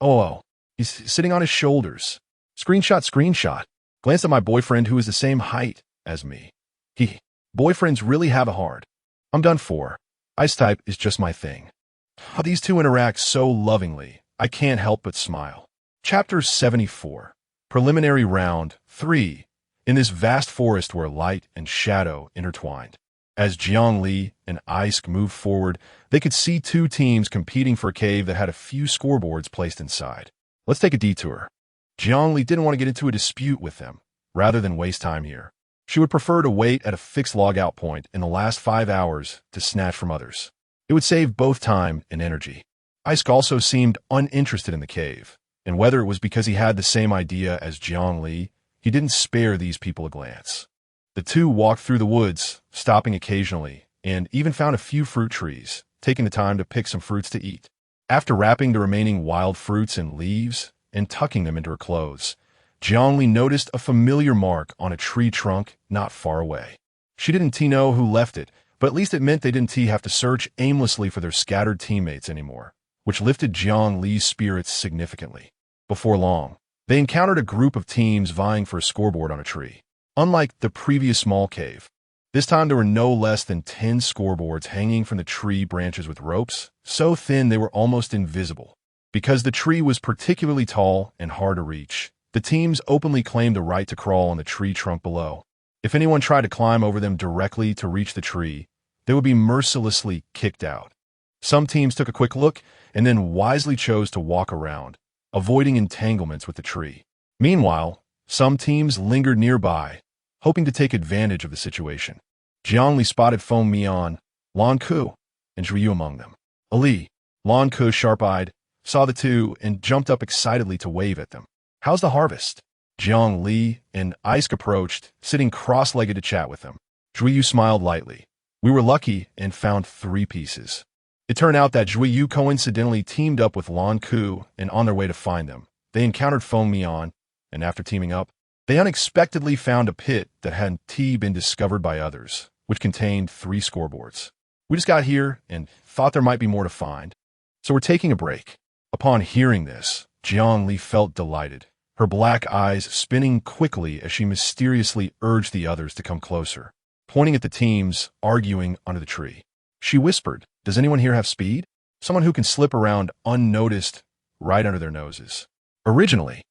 Speaker 1: Oh, he's sitting on his shoulders. Screenshot. Glanced at my boyfriend who is the same height as me. Boyfriends really have a hard. I'm done for. Ice type is just my thing. How these two interact so lovingly, I can't help but smile. Chapter 74. Preliminary Round 3. In this vast forest where light and shadow intertwined. As Jiangli and Ice moved forward, they could see two teams competing for a cave that had a few scoreboards placed inside. Let's take a detour. Jiangli didn't want to get into a dispute with them, rather than waste time here. She would prefer to wait at a fixed logout point in the last 5 hours to snatch from others. It would save both time and energy. Ice also seemed uninterested in the cave, and whether it was because he had the same idea as Jiangli, he didn't spare these people a glance. The two walked through the woods, stopping occasionally, and even found a few fruit trees, taking the time to pick some fruits to eat. After wrapping the remaining wild fruits in leaves and tucking them into her clothes, Jiangli noticed a familiar mark on a tree trunk not far away. She didn't know who left it, but at least it meant they didn't have to search aimlessly for their scattered teammates anymore, which lifted Jiangli's spirits significantly. Before long, they encountered a group of teams vying for a scoreboard on a tree. Unlike the previous small cave, this time there were no less than 10 scoreboards hanging from the tree branches with ropes, so thin they were almost invisible. Because the tree was particularly tall and hard to reach, the teams openly claimed the right to crawl on the tree trunk below. If anyone tried to climb over them directly to reach the tree, they would be mercilessly kicked out. Some teams took a quick look and then wisely chose to walk around, avoiding entanglements with the tree. Meanwhile, some teams lingered nearby, hoping to take advantage of the situation. Jiangli spotted Feng Mian, Lan Ku, and Zhuyu among them. Ali, Lan Ku, sharp-eyed, saw the two and jumped up excitedly to wave at them. How's the harvest? Jiang Li and Isk approached, sitting cross-legged to chat with them. Zhuyu smiled lightly. We were lucky and found 3 pieces. It turned out that Zhuyu coincidentally teamed up with Lan Ku, and on their way to find them, they encountered Feng Mian, and after teaming up, they unexpectedly found a pit that hadn't been discovered by others, which contained 3 scoreboards. We just got here and thought there might be more to find, so we're taking a break. Upon hearing this, Jiang Li felt delighted, her black eyes spinning quickly as she mysteriously urged the others to come closer, pointing at the teams arguing under the tree. She whispered, "Does anyone here have speed? Someone who can slip around unnoticed right under their noses." Originally,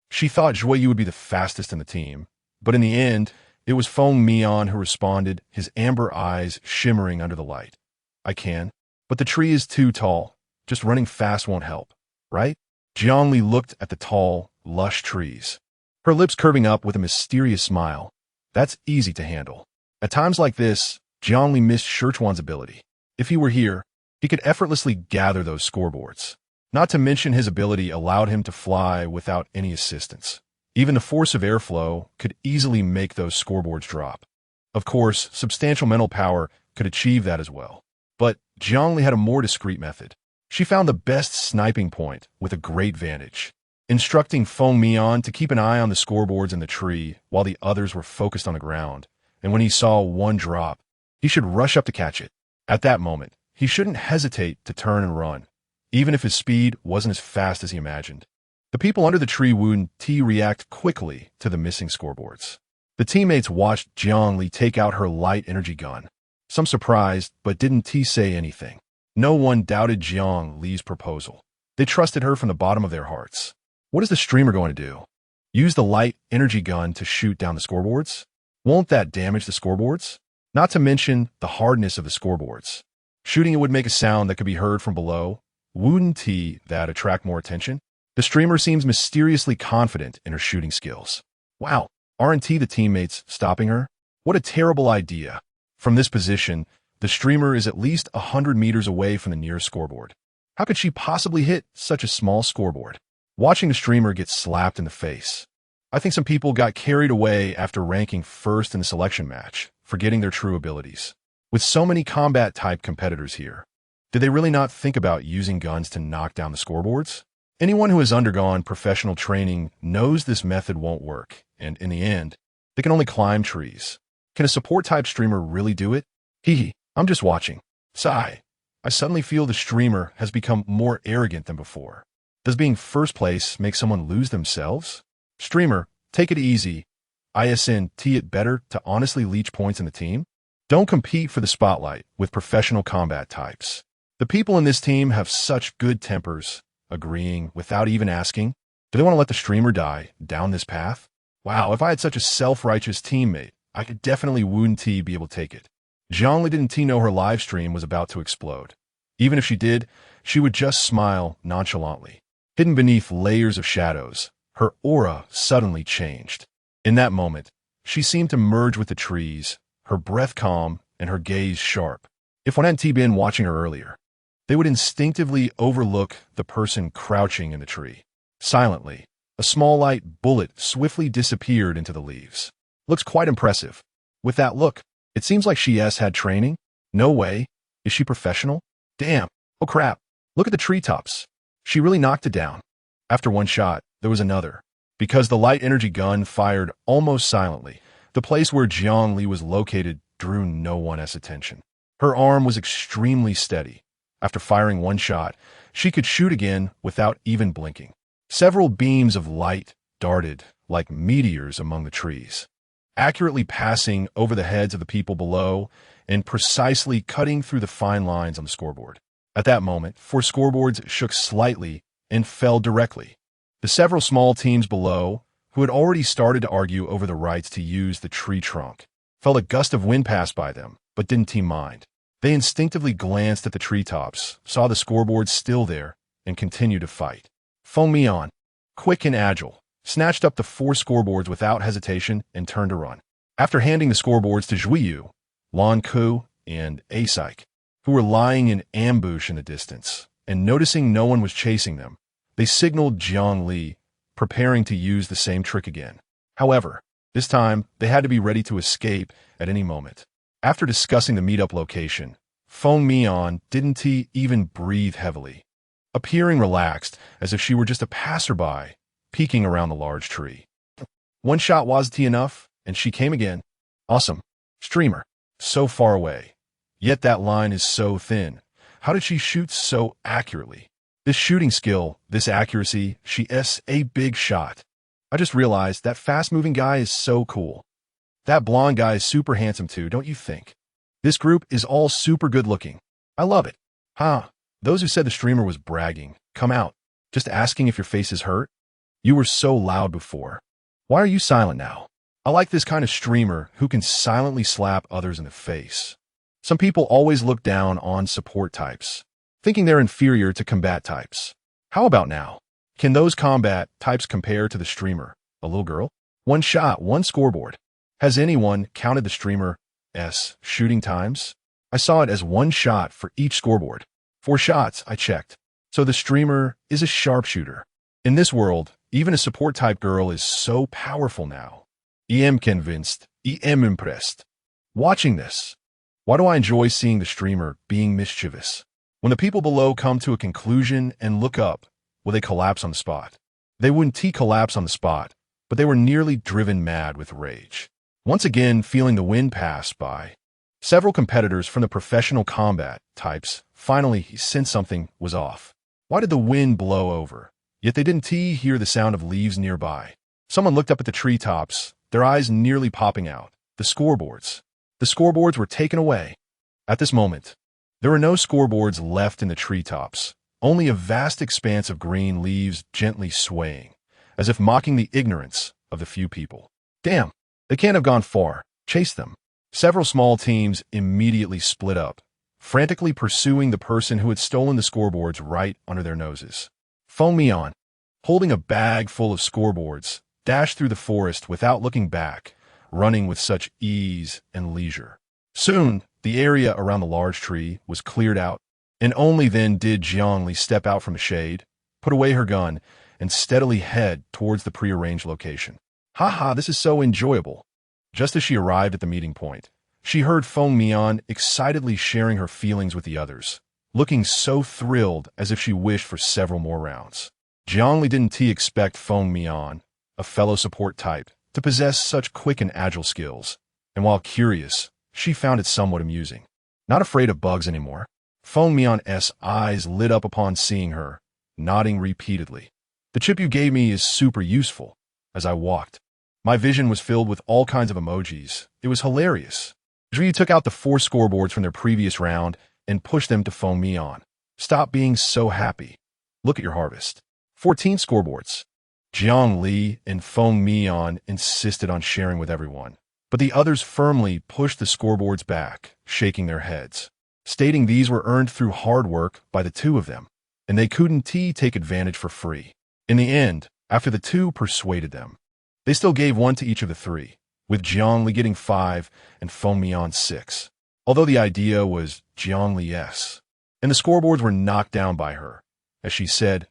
Speaker 1: she thought Zhuyu would be the fastest in the team, but in the end, it was Feng Mian who responded, his amber eyes shimmering under the light. "I can, but the tree is too tall. Just running fast won't help, right?" Jiang Li looked at the tall, lush trees, her lips curving up with a mysterious smile. "That's easy to handle." At times like this, Jiang Li missed Sherchuan's ability. If he were here, he could effortlessly gather those scoreboards. Not to mention his ability allowed him to fly without any assistance. Even the force of airflow could easily make those scoreboards drop. Of course, substantial mental power could achieve that as well. But Jiang Li had a more discreet method. She found the best sniping point with a great vantage, instructing Feng Mian to keep an eye on the scoreboards in the tree while the others were focused on the ground, and when he saw one drop, he should rush up to catch it. At that moment, he shouldn't hesitate to turn and run, even if his speed wasn't as fast as he imagined. The people under the tree wouldn't react quickly to the missing scoreboards. The teammates watched Jiang Li take out her light energy gun. Some surprised, but didn't say anything. No one doubted Jiang Li's proposal. They trusted her from the bottom of their hearts. What is the streamer going to do? Use the light energy gun to shoot down the scoreboards? Won't that damage the scoreboards? Not to mention the hardness of the scoreboards. Shooting it would make a sound that could be heard from below. Wouldn't that attract more attention? The streamer seems mysteriously confident in her shooting skills. Wow, aren't the teammates stopping her? What a terrible idea. From this position, the streamer is at least 100 meters away from the nearest scoreboard. How could she possibly hit such a small scoreboard? Watching the streamer get slapped in the face. I think some people got carried away after ranking first in the selection match, forgetting their true abilities. With so many combat-type competitors here, did they really not think about using guns to knock down the scoreboards? Anyone who has undergone professional training knows this method won't work, and in the end, they can only climb trees. Can a support-type streamer really do it? Hee, I'm just watching. Sigh. I suddenly feel the streamer has become more arrogant than before. Does being first place make someone lose themselves? Streamer, take it easy. Isn't it better to honestly leech points in the team? Don't compete for the spotlight with professional combat types. The people in this team have such good tempers, agreeing without even asking. Do they want to let the streamer die down this path? Wow, if I had such a self-righteous teammate, I could definitely wouldn't be able to take it. Jiang Li didn't know her live stream was about to explode. Even if she did, she would just smile nonchalantly. Hidden beneath layers of shadows, her aura suddenly changed. In that moment, she seemed to merge with the trees, her breath calm and her gaze sharp. If one hadn't been watching her earlier, they would instinctively overlook the person crouching in the tree. Silently, a small light bullet swiftly disappeared into the leaves. Looks quite impressive. With that look, it seems like she has had training. No way. Is she professional? Damn. Oh crap. Look at the treetops. She really knocked it down. After one shot, there was another. Because the light energy gun fired almost silently, the place where Jiang Li was located drew no one's attention. Her arm was extremely steady. After firing one shot, she could shoot again without even blinking. Several beams of light darted like meteors among the trees, accurately passing over the heads of the people below and precisely cutting through the fine lines on the scoreboard. At that moment, 4 scoreboards shook slightly and fell directly. The several small teams below, who had already started to argue over the rights to use the tree trunk, felt a gust of wind pass by them, but didn't mind. They instinctively glanced at the treetops, saw the scoreboards still there, and continued to fight. Feng Mian, quick and agile, snatched up the 4 scoreboards without hesitation and turned to run. After handing the scoreboards to Zhuyu, Lan Ku, and Asik, who were lying in ambush in the distance, and noticing no one was chasing them, they signaled Li, preparing to use the same trick again. However, this time, they had to be ready to escape at any moment. After discussing the meetup location, Mian didn't even breathe heavily, appearing relaxed as if she were just a passerby, peeking around the large tree. One shot wasn't enough, and she came again. Awesome. Streamer. So far away. Yet that line is so thin. How did she shoot so accurately? This shooting skill, this accuracy, she's a big shot. I just realized that fast-moving guy is so cool. That blonde guy is super handsome too, don't you think? This group is all super good-looking. I love it. Huh. Those who said the streamer was bragging, come out. Just asking if your face is hurt? You were so loud before. Why are you silent now? I like this kind of streamer who can silently slap others in the face. Some people always look down on support types, thinking they're inferior to combat types. How about now? Can those combat types compare to the streamer, a little girl? One shot, one scoreboard. Has anyone counted the streamer's shooting times? I saw it as one shot for each scoreboard. 4 shots, I checked. So the streamer is a sharpshooter. In this world, even a support type girl is so powerful now. I'm convinced. I'm impressed. Watching this. Why do I enjoy seeing the streamer being mischievous? When the people below come to a conclusion and look up, will they collapse on the spot? They wouldn't collapse on the spot, but they were nearly driven mad with rage. Once again, feeling the wind pass by. Several competitors from the professional combat types finally sensed something was off. Why did the wind blow over? Yet they didn't hear the sound of leaves nearby. Someone looked up at the treetops, their eyes nearly popping out. The scoreboards. The scoreboards were taken away. At this moment, there were no scoreboards left in the treetops, only a vast expanse of green leaves gently swaying, as if mocking the ignorance of the few people. Damn, they can't have gone far. Chase them. Several small teams immediately split up, frantically pursuing the person who had stolen the scoreboards right under their noses. Mian, holding a bag full of scoreboards, dashed through the forest without looking back, running with such ease and leisure. Soon, the area around the large tree was cleared out, and only then did Li step out from the shade, put away her gun, and steadily head towards the prearranged location. Haha, this is so enjoyable. Just as she arrived at the meeting point, she heard Mian excitedly sharing her feelings with the others, looking so thrilled as if she wished for several more rounds. Li didn't expect Mian, a fellow support type, to possess such quick and agile skills, and while curious, she found it somewhat amusing. Not afraid of bugs anymore, Mian's eyes lit up upon seeing her, nodding repeatedly. The chip you gave me is super useful. As I walked, my vision was filled with all kinds of emojis. It was hilarious. Zhu took out the 4 scoreboards from their previous round and pushed them to Mian. Stop being so happy. Look at your harvest. 14 scoreboards. Li and Mian insisted on sharing with everyone, but the others firmly pushed the scoreboards back, shaking their heads, stating these were earned through hard work by the 2 of them, and they couldn't take advantage for free. In the end, after the 2 persuaded them, they still gave 1 to each of the 3, with Li getting 5 and Mian 6, although the idea was Li's, and the scoreboards were knocked down by her. As she said,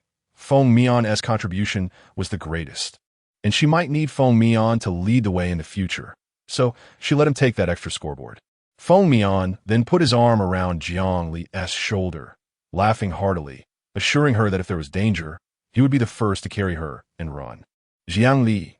Speaker 1: Mian's contribution was the greatest, and she might need Mian to lead the way in the future, so she let him take that extra scoreboard. Mian then put his arm around Li's shoulder, laughing heartily, assuring her that if there was danger, he would be the first to carry her and run. Li.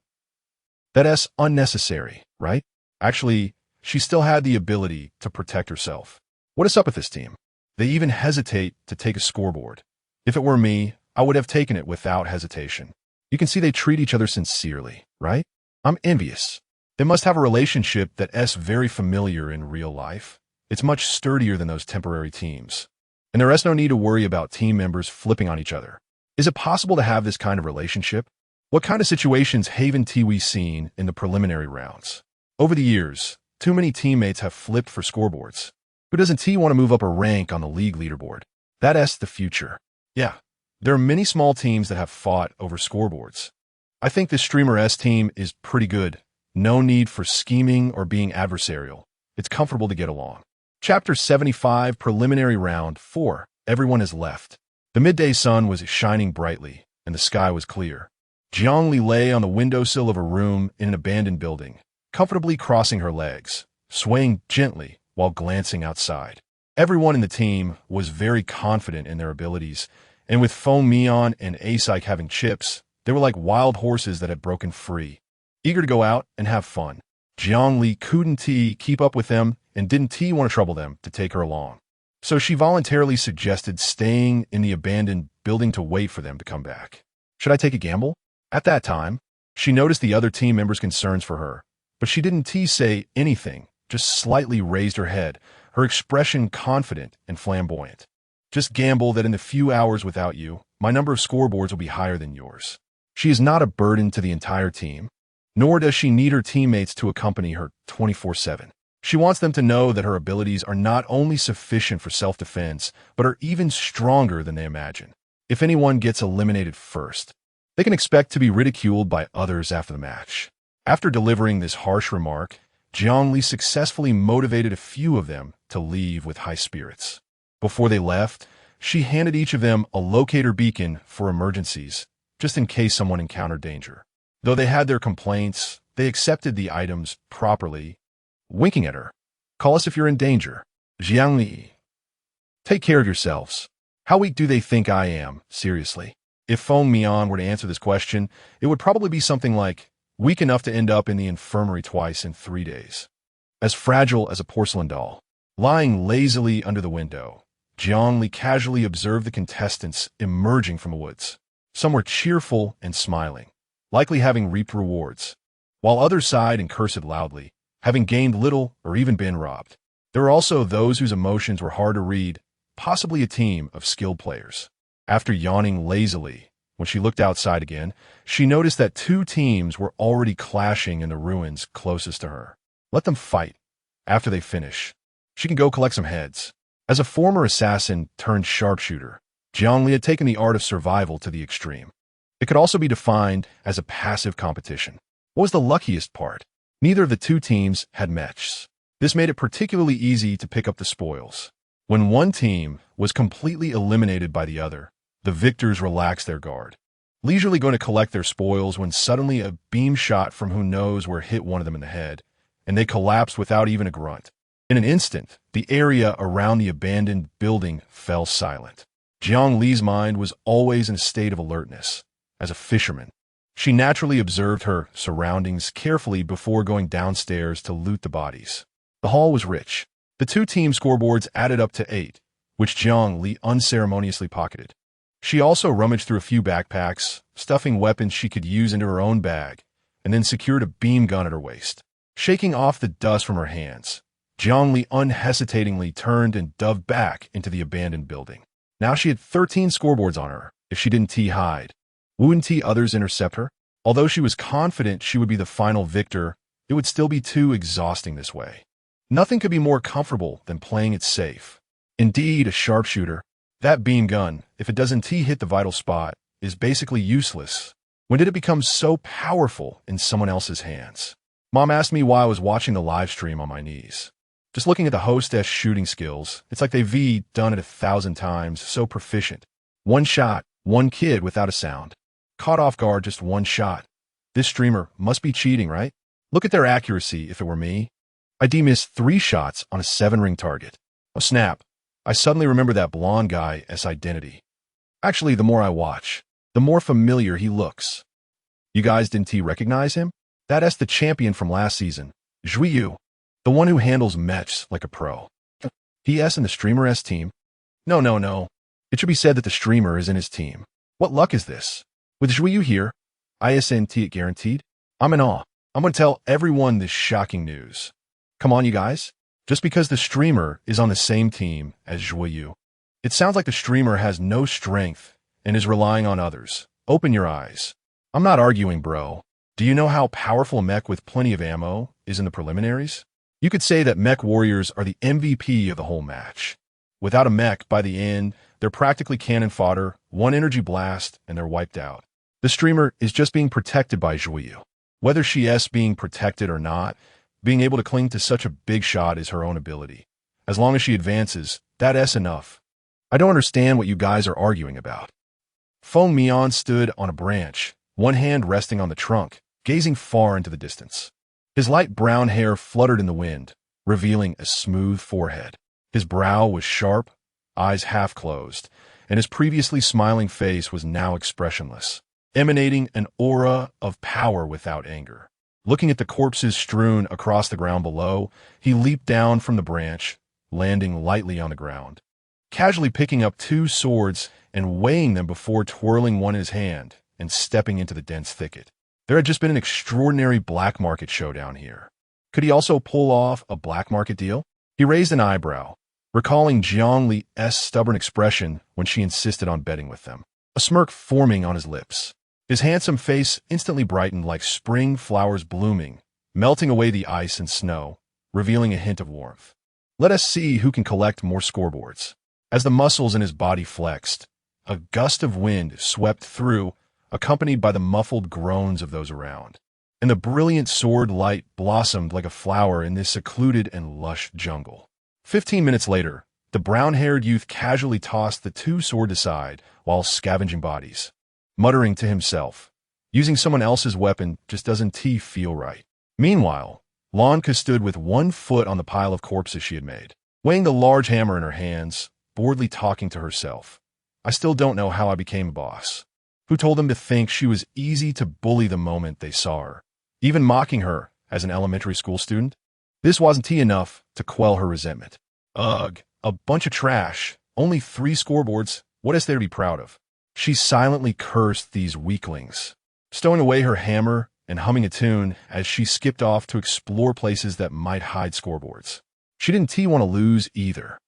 Speaker 1: That's unnecessary, right? Actually, she still had the ability to protect herself. What is up with this team? They even hesitate to take a scoreboard. If it were me, I would have taken it without hesitation. You can see they treat each other sincerely, right? I'm envious. They must have a relationship that's very familiar in real life. It's much sturdier than those temporary teams. And there is no need to worry about team members flipping on each other. Is it possible to have this kind of relationship? What kind of situations haven't we seen in the preliminary rounds? Over the years, too many teammates have flipped for scoreboards. Who doesn't want to move up a rank on the league leaderboard? That's the future. Yeah, there are many small teams that have fought over scoreboards. I think this streamer team is pretty good. No need for scheming or being adversarial. It's comfortable to get along. Chapter 75, Preliminary Round 4. Everyone has left. The midday sun was shining brightly, and the sky was clear. Jiangli lay on the windowsill of a room in an abandoned building, comfortably crossing her legs, swaying gently while glancing outside. Everyone in the team was very confident in their abilities, and with Feng Mian and Asike having chips, they were like wild horses that had broken free, eager to go out and have fun. Jiangli couldn't keep up with them, and didn't want to trouble them to take her along. So she voluntarily suggested staying in the abandoned building to wait for them to come back. Should I take a gamble? At that time, she noticed the other team members' concerns for her, but she didn't say anything, just slightly raised her head, her expression confident and flamboyant. Just gamble that in the few hours without you, my number of scoreboards will be higher than yours. She is not a burden to the entire team, nor does she need her teammates to accompany her 24/7. She wants them to know that her abilities are not only sufficient for self-defense, but are even stronger than they imagine. If anyone gets eliminated first, they can expect to be ridiculed by others after the match. After delivering this harsh remark, Jiangli successfully motivated a few of them to leave with high spirits. Before they left, she handed each of them a locator beacon for emergencies, just in case someone encountered danger. Though they had their complaints, they accepted the items properly, winking at her. Call us if you're in danger. Jiangli. Take care of yourselves. How weak do they think I am? Seriously. If Feng Mian were to answer this question, it would probably be something like, weak enough to end up in the infirmary twice in 3 days. As fragile as a porcelain doll. Lying lazily under the window, Jiangli casually observed the contestants emerging from the woods. Some were cheerful and smiling, likely having reaped rewards, while others sighed and cursed loudly, having gained little or even been robbed. There were also those whose emotions were hard to read, possibly a team of skilled players. After yawning lazily, when she looked outside again, she noticed that 2 teams were already clashing in the ruins closest to her. Let them fight. After they finish, she can go collect some heads. As a former assassin turned sharpshooter, Jiangli had taken the art of survival to the extreme. It could also be defined as a passive competition. What was the luckiest part? Neither of the 2 teams had mechs. This made it particularly easy to pick up the spoils. When one team was completely eliminated by the other, the victors relaxed their guard, leisurely going to collect their spoils when suddenly a beam shot from who knows where hit one of them in the head, and they collapsed without even a grunt. In an instant, the area around the abandoned building fell silent. Jiang Li's mind was always in a state of alertness. As a fisherman, she naturally observed her surroundings carefully before going downstairs to loot the bodies. The haul was rich. The 2 team scoreboards added up to 8, which Jiang Li unceremoniously pocketed. She also rummaged through a few backpacks, stuffing weapons she could use into her own bag, and then secured a beam gun at her waist. Shaking off the dust from her hands, Jiang Li unhesitatingly turned and dove back into the abandoned building. Now she had 13 scoreboards on her, if she didn't hide. Wouldn't others intercept her? Although she was confident she would be the final victor, it would still be too exhausting this way. Nothing could be more comfortable than playing it safe. Indeed, a sharpshooter, that beam gun, if it doesn't hit the vital spot, is basically useless. When did it become so powerful in someone else's hands? Mom asked me why I was watching the live stream on my knees. Just looking at the hostess shooting skills, it's like they've done it 1,000 times, so proficient. One shot, one kid without a sound. Caught off guard, just one shot. This streamer must be cheating, right? Look at their accuracy. If it were me, I'd missed 3 shots on a 7-ring target. Oh snap, I suddenly remember that blonde guy as identity. Actually, the more I watch, the more familiar he looks. You guys didn't recognize him? That's the champion from last season, Zhuyu, the one who handles mechs like a pro. He's in the streamer's team? No. It should be said that the streamer is in his team. What luck is this? With Zhuyu here, isn't it guaranteed? I'm in awe. I'm going to tell everyone this shocking news. Come on, you guys. Just because the streamer is on the same team as Zhuyu, it sounds like the streamer has no strength and is relying on others. Open your eyes. I'm not arguing, bro. Do you know how powerful a mech with plenty of ammo is in the preliminaries? You could say that mech warriors are the MVP of the whole match. Without a mech, by the end, they're practically cannon fodder, 1 energy blast, and they're wiped out. The streamer is just being protected by Zhuyu. Whether she is being protected or not, being able to cling to such a big shot is her own ability. As long as she advances, that's enough. I don't understand what you guys are arguing about. Feng Mian stood on a branch, one hand resting on the trunk, gazing far into the distance. His light brown hair fluttered in the wind, revealing a smooth forehead. His brow was sharp, eyes half closed, and his previously smiling face was now expressionless, emanating an aura of power without anger. Looking at the corpses strewn across the ground below, he leaped down from the branch, landing lightly on the ground, casually picking up 2 swords and weighing them before twirling one in his hand and stepping into the dense thicket. There had just been an extraordinary black market showdown here. Could he also pull off a black market deal? He raised an eyebrow, recalling Jiang Li's stubborn expression when she insisted on betting with them, a smirk forming on his lips. His handsome face instantly brightened like spring flowers blooming, melting away the ice and snow, revealing a hint of warmth. Let us see who can collect more scoreboards. As the muscles in his body flexed, a gust of wind swept through, accompanied by the muffled groans of those around. And the brilliant sword light blossomed like a flower in this secluded and lush jungle. 15 minutes later, the brown-haired youth casually tossed the 2 swords aside while scavenging bodies, muttering to himself, using someone else's weapon just doesn't feel right. Meanwhile, Lanka stood with 1 foot on the pile of corpses she had made, weighing the large hammer in her hands, boredly talking to herself. I still don't know how I became a boss. Who told them to think she was easy to bully the moment they saw her, even mocking her as an elementary school student? This wasn't enough to quell her resentment. Ugh, a bunch of trash, only 3 scoreboards, what is there to be proud of? She silently cursed these weaklings, stowing away her hammer and humming a tune as she skipped off to explore places that might hide scoreboards. She didn't want to lose either.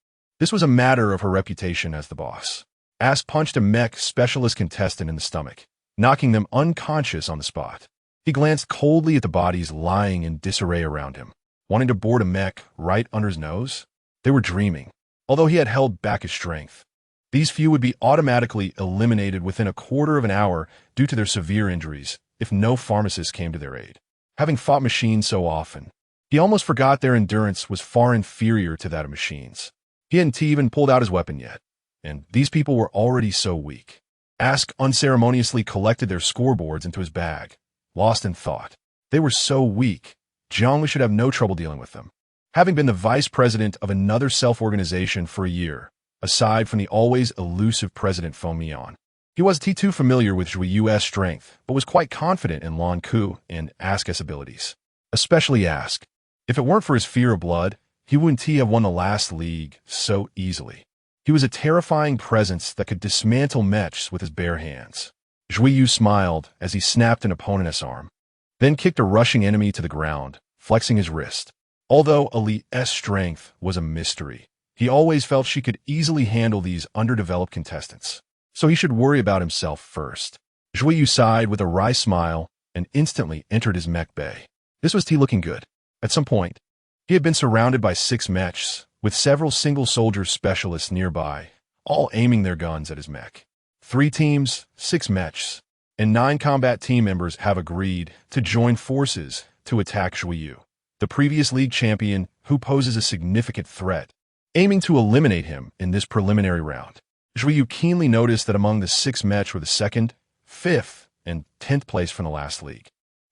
Speaker 1: This was a matter of her reputation as the boss. Ass punched a mech specialist contestant in the stomach, knocking them unconscious on the spot. He glanced coldly at the bodies lying in disarray around him, wanting to board a mech right under his nose. They were dreaming. Although he had held back his strength, these few would be automatically eliminated within a quarter of an hour due to their severe injuries if no pharmacist came to their aid. Having fought machines so often, he almost forgot their endurance was far inferior to that of machines. He hadn't even pulled out his weapon yet, and these people were already so weak. Ask unceremoniously collected their scoreboards into his bag, lost in thought. They were so weak, Jiang should have no trouble dealing with them. Having been the vice president of another self-organization for a year, aside from the always elusive President Feng Mian, he wasn't too familiar with Zhui Yu's strength, but was quite confident in Lan Ku and Ask's abilities. Especially Ask. If it weren't for his fear of blood, he wouldn't have won the last league so easily. He was a terrifying presence that could dismantle mechs with his bare hands. Zhui Yu smiled as he snapped an opponent's arm, then kicked a rushing enemy to the ground, flexing his wrist. Although Ali's strength was a mystery, he always felt she could easily handle these underdeveloped contestants, so he should worry about himself first. Zhui Yu sighed with a wry smile and instantly entered his mech bay. This was looking good. At some point, he had been surrounded by 6 mechs, with several single soldier specialists nearby, all aiming their guns at his mech. 3 teams, 6 mechs, and 9 combat team members have agreed to join forces to attack Zhui Yu, the previous league champion who poses a significant threat, aiming to eliminate him in this preliminary round. Zhui Yu keenly noticed that among the 6 mechs were the 2nd, 5th, and 10th place from the last league.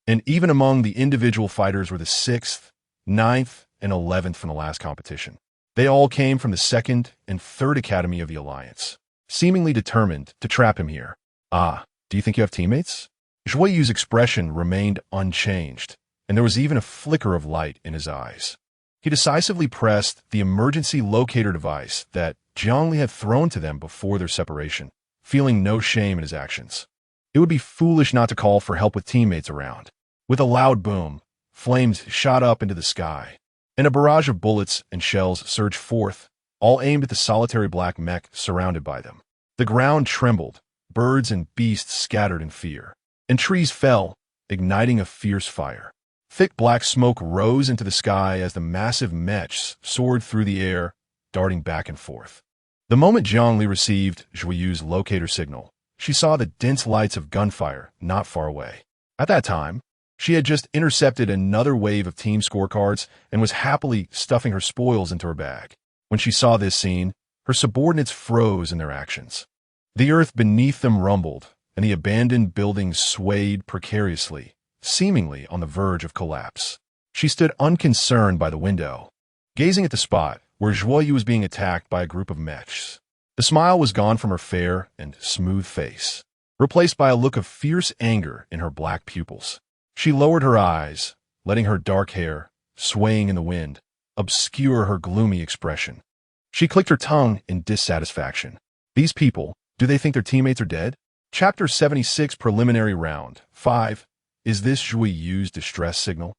Speaker 1: And even among the individual fighters were the 6th, 9th, and 11th from the last competition. They all came from the 2nd and 3rd Academy of the Alliance, seemingly determined to trap him here. Ah, do you think you have teammates? Zhui Yu's expression remained unchanged, and there was even a flicker of light in his eyes. He decisively pressed the emergency locator device that Jiang Li had thrown to them before their separation, feeling no shame in his actions. It would be foolish not to call for help with teammates around. With a loud boom, flames shot up into the sky, and a barrage of bullets and shells surged forth, all aimed at the solitary black mech surrounded by them. The ground trembled, birds and beasts scattered in fear, and trees fell, igniting a fierce fire. Thick black smoke rose into the sky as the massive mechs soared through the air, darting back and forth. The moment Jiang Li received Zhui Yu's locator signal, she saw the dense lights of gunfire not far away. At that time, she had just intercepted another wave of team scorecards and was happily stuffing her spoils into her bag. When she saw this scene, her subordinates froze in their actions. The earth beneath them rumbled, and the abandoned buildings swayed precariously, seemingly on the verge of collapse. She stood unconcerned by the window, gazing at the spot where Joyeux was being attacked by a group of mechs. The smile was gone from her fair and smooth face, replaced by a look of fierce anger in her black pupils. She lowered her eyes, letting her dark hair, swaying in the wind, obscure her gloomy expression. She clicked her tongue in dissatisfaction. These people, do they think their teammates are dead? Chapter 76 Preliminary Round 5. Is this Joyeux's distress signal?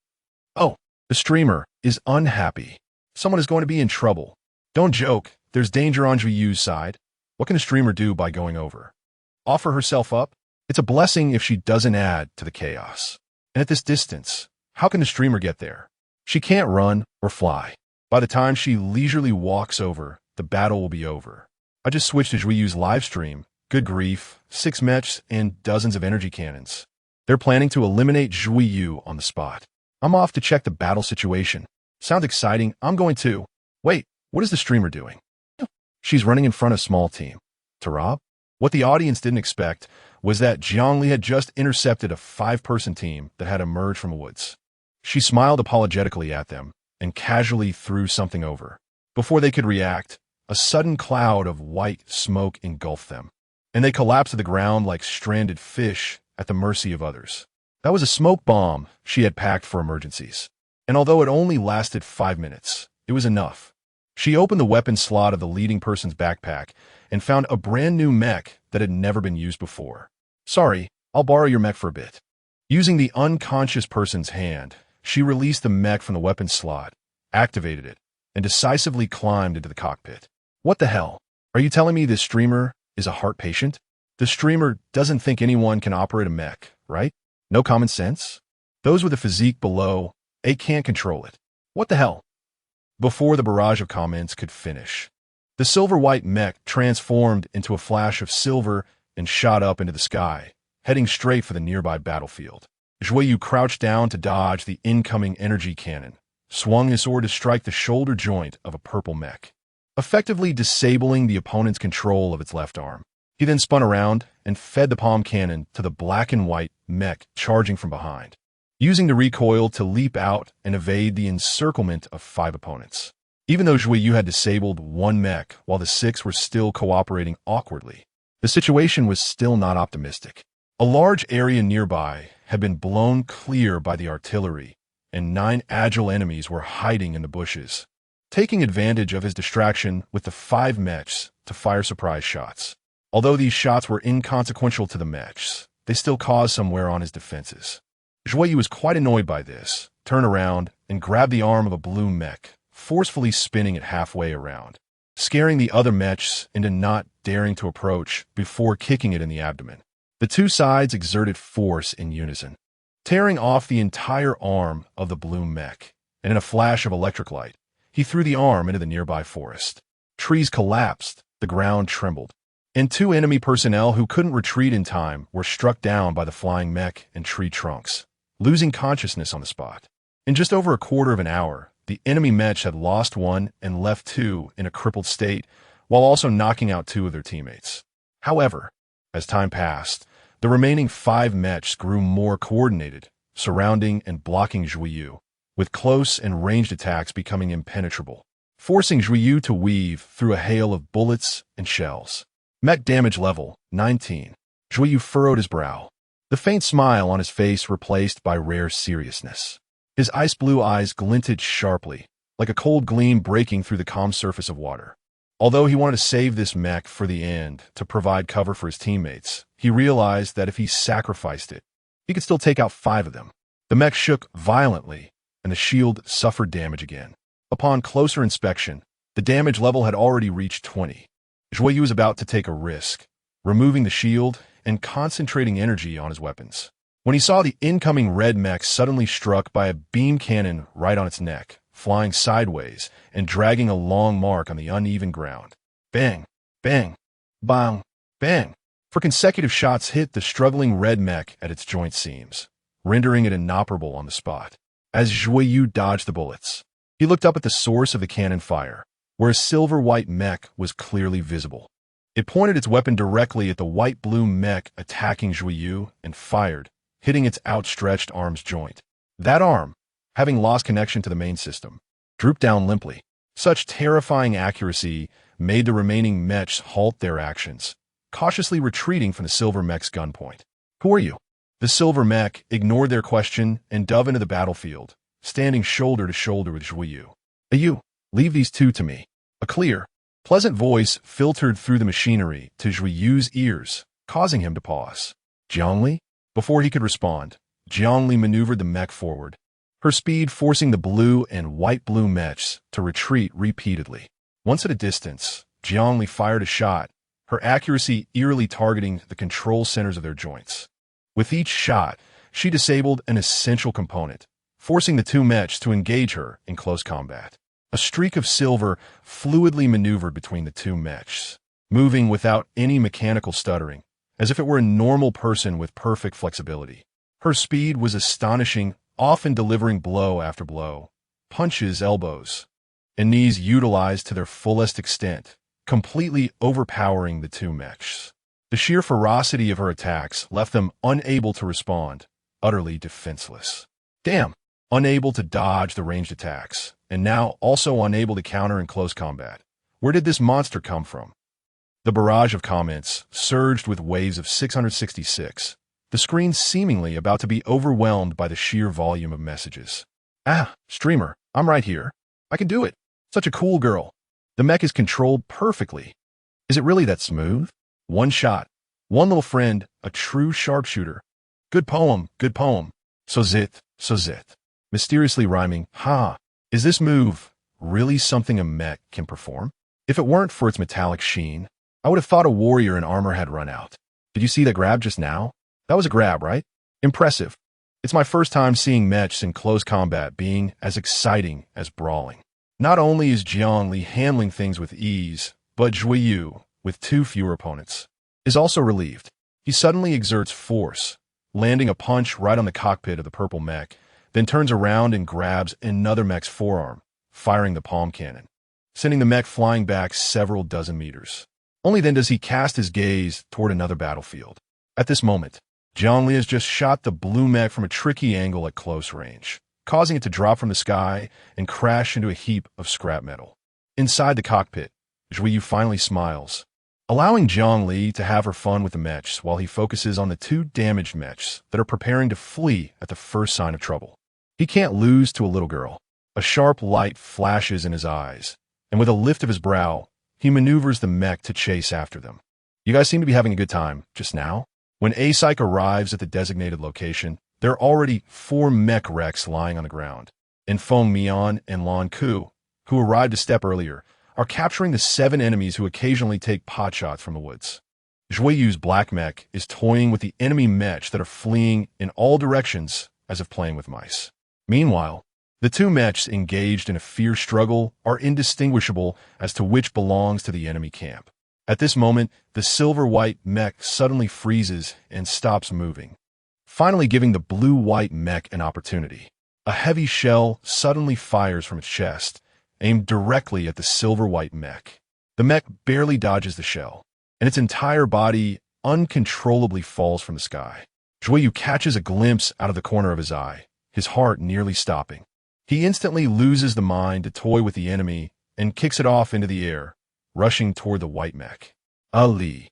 Speaker 1: Oh, the streamer is unhappy. Someone is going to be in trouble. Don't joke, there's danger on Joyeux's side. What can a streamer do by going over? Offer herself up? It's a blessing if she doesn't add to the chaos. And at this distance, how can the streamer get there? She can't run or fly. By the time she leisurely walks over, the battle will be over. I just switched to Joyeux's live stream. Good grief, 6 mechs and dozens of energy cannons. They're planning to eliminate Joyeux on the spot. I'm off to check the battle situation. Sounds exciting, I'm going to. Wait, what is the streamer doing? She's running in front of a small team. To rob? What the audience didn't expect was that Zhongli had just intercepted a 5-person team that had emerged from the woods. She smiled apologetically at them and casually threw something over. Before they could react, a sudden cloud of white smoke engulfed them, and they collapsed to the ground like stranded fish at the mercy of others. That was a smoke bomb she had packed for emergencies. And although it only lasted 5 minutes, it was enough. She opened the weapon slot of the leading person's backpack and found a brand new mech that had never been used before. Sorry, I'll borrow your mech for a bit. Using the unconscious person's hand, she released the mech from the weapon slot, activated it, and decisively climbed into the cockpit. What the hell? Are you telling me this streamer is a heart patient? The streamer doesn't think anyone can operate a mech, right? No common sense? Those with a physique below, they can't control it. What the hell? Before the barrage of comments could finish, the silver-white mech transformed into a flash of silver and shot up into the sky, heading straight for the nearby battlefield. Joyeux crouched down to dodge the incoming energy cannon, swung his sword to strike the shoulder joint of a purple mech, effectively disabling the opponent's control of its left arm. He then spun around and fed the palm cannon to the black and white mech charging from behind, using the recoil to leap out and evade the encirclement of 5 opponents. Even though Joyeux had disabled 1 mech while the 6 were still cooperating awkwardly, the situation was still not optimistic. A large area nearby had been blown clear by the artillery, and 9 agile enemies were hiding in the bushes, taking advantage of his distraction with the 5 mechs to fire surprise shots. Although these shots were inconsequential to the mechs, they still caused some wear on his defenses. Joyeux was quite annoyed by this, turned around, and grabbed the arm of a blue mech, forcefully spinning it halfway around, scaring the other mechs into not daring to approach before kicking it in the abdomen. The 2 sides exerted force in unison, tearing off the entire arm of the blue mech, and in a flash of electric light, he threw the arm into the nearby forest. Trees collapsed, the ground trembled, and 2 enemy personnel who couldn't retreat in time were struck down by the flying mech and tree trunks, losing consciousness on the spot. In just over a quarter of an hour, the enemy mech had lost 1 and left 2 in a crippled state, while also knocking out 2 of their teammates. However, as time passed, the remaining 5 mechs grew more coordinated, surrounding and blocking Joyeux, with close and ranged attacks becoming impenetrable, forcing Joyeux to weave through a hail of bullets and shells. Mech damage level 19. Joyeux furrowed his brow, the faint smile on his face replaced by rare seriousness. His ice blue eyes glinted sharply, like a cold gleam breaking through the calm surface of water. Although he wanted to save this mech for the end to provide cover for his teammates, he realized that if he sacrificed it, he could still take out 5 of them. The mech shook violently, and the shield suffered damage again. Upon closer inspection, the damage level had already reached 20. Joyeux was about to take a risk, removing the shield and concentrating energy on his weapons, when he saw the incoming red mech suddenly struck by a beam cannon right on its neck, flying sideways and dragging a long mark on the uneven ground. Bang, bang, bang, bang. For consecutive shots hit the struggling red mech at its joint seams, rendering it inoperable on the spot. As Joyeux dodged the bullets, he looked up at the source of the cannon fire, where a silver-white mech was clearly visible. It pointed its weapon directly at the white-blue mech attacking Zhuyu and fired, hitting its outstretched arm's joint. That arm, having lost connection to the main system, drooped down limply. Such terrifying accuracy made the remaining mechs halt their actions, cautiously retreating from the silver mech's gunpoint. "Who are you?" The silver mech ignored their question and dove into the battlefield, standing shoulder to shoulder with Zhuyu. "You, leave these two to me." A clear, pleasant voice filtered through the machinery to Zhuiyu's ears, causing him to pause. "Jiangli?" Before he could respond, Jiangli maneuvered the mech forward, her speed forcing the blue and white-blue mechs to retreat repeatedly. Once at a distance, Jiangli fired a shot, her accuracy eerily targeting the control centers of their joints. With each shot, she disabled an essential component, forcing the two mechs to engage her in close combat. A streak of silver fluidly maneuvered between the two mechs, moving without any mechanical stuttering, as if it were a normal person with perfect flexibility. Her speed was astonishing, often delivering blow after blow, punches, elbows, and knees utilized to their fullest extent, completely overpowering the two mechs. The sheer ferocity of her attacks left them unable to respond, utterly defenseless. Damn! Unable to dodge the ranged attacks, and now also unable to counter in close combat. Where did this monster come from? The barrage of comments surged with waves of 666, the screen seemingly about to be overwhelmed by the sheer volume of messages. "Ah, streamer, I'm right here. I can do it. Such a cool girl. The mech is controlled perfectly. Is it really that smooth? One shot. One little friend, a true sharpshooter. Good poem, good poem. So zit, so zit." Mysteriously rhyming, "Ha, is this move really something a mech can perform? If it weren't for its metallic sheen, I would have thought a warrior in armor had run out. Did you see that grab just now? That was a grab, right? Impressive. It's my first time seeing mechs in close combat being as exciting as brawling." Not only is Jiangli handling things with ease, but Zhuyu, with two fewer opponents, is also relieved. He suddenly exerts force, landing a punch right on the cockpit of the purple mech, then turns around and grabs another mech's forearm, firing the palm cannon, sending the mech flying back several dozen meters. Only then does he cast his gaze toward another battlefield. At this moment, Jiangli has just shot the blue mech from a tricky angle at close range, causing it to drop from the sky and crash into a heap of scrap metal. Inside the cockpit, Zhuyu finally smiles, allowing Jiangli to have her fun with the mechs while he focuses on the two damaged mechs that are preparing to flee at the first sign of trouble. He can't lose to a little girl. A sharp light flashes in his eyes, and with a lift of his brow, he maneuvers the mech to chase after them. You guys seem to be having a good time just now. When A-Psych arrives at the designated location, there are already 4 mech wrecks lying on the ground, and Feng Mian and Lan Ku, who arrived a step earlier, are capturing the 7 enemies who occasionally take pot shots from the woods. Zhuiyu's black mech is toying with the enemy mechs that are fleeing in all directions as if playing with mice. Meanwhile, the two mechs engaged in a fierce struggle are indistinguishable as to which belongs to the enemy camp. At this moment, the silver-white mech suddenly freezes and stops moving, finally giving the blue-white mech an opportunity. A heavy shell suddenly fires from its chest, aimed directly at the silver-white mech. The mech barely dodges the shell, and its entire body uncontrollably falls from the sky. Zhuiyu catches a glimpse out of the corner of his eye, his heart nearly stopping. He instantly loses the mind to toy with the enemy and kicks it off into the air, rushing toward the white mech. Ali.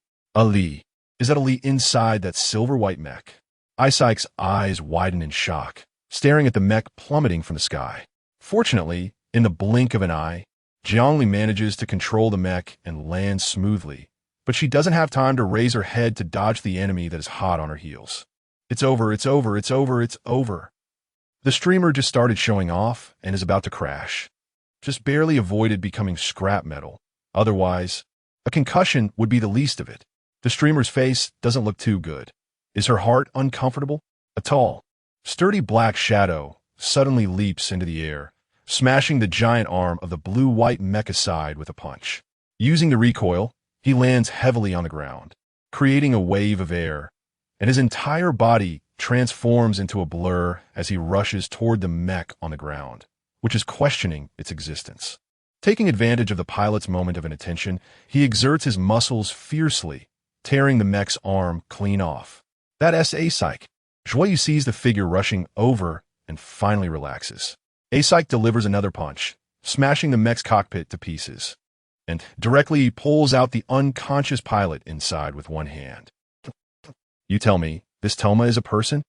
Speaker 1: Is that Ali inside that silver-white mech? Isaac's eyes widen in shock, staring at the mech plummeting from the sky. Fortunately, in the blink of an eye, Jiangli manages to control the mech and land smoothly, but she doesn't have time to raise her head to dodge the enemy that is hot on her heels. It's over. The streamer just started showing off and is about to crash. Just barely avoided becoming scrap metal. Otherwise, a concussion would be the least of it. The streamer's face doesn't look too good. Is her heart uncomfortable? A tall, sturdy black shadow suddenly leaps into the air, smashing the giant arm of the blue-white mech aside with a punch. Using the recoil, he lands heavily on the ground, creating a wave of air, and his entire body transforms into a blur as he rushes toward the mech on the ground, which is questioning its existence. Taking advantage of the pilot's moment of inattention, he exerts his muscles fiercely, tearing the mech's arm clean off. That's A-Psych. Zhuyu sees the figure rushing over and finally relaxes. A-Psych delivers another punch, smashing the mech's cockpit to pieces, and directly pulls out the unconscious pilot inside with one hand. You tell me, this Toma is a person?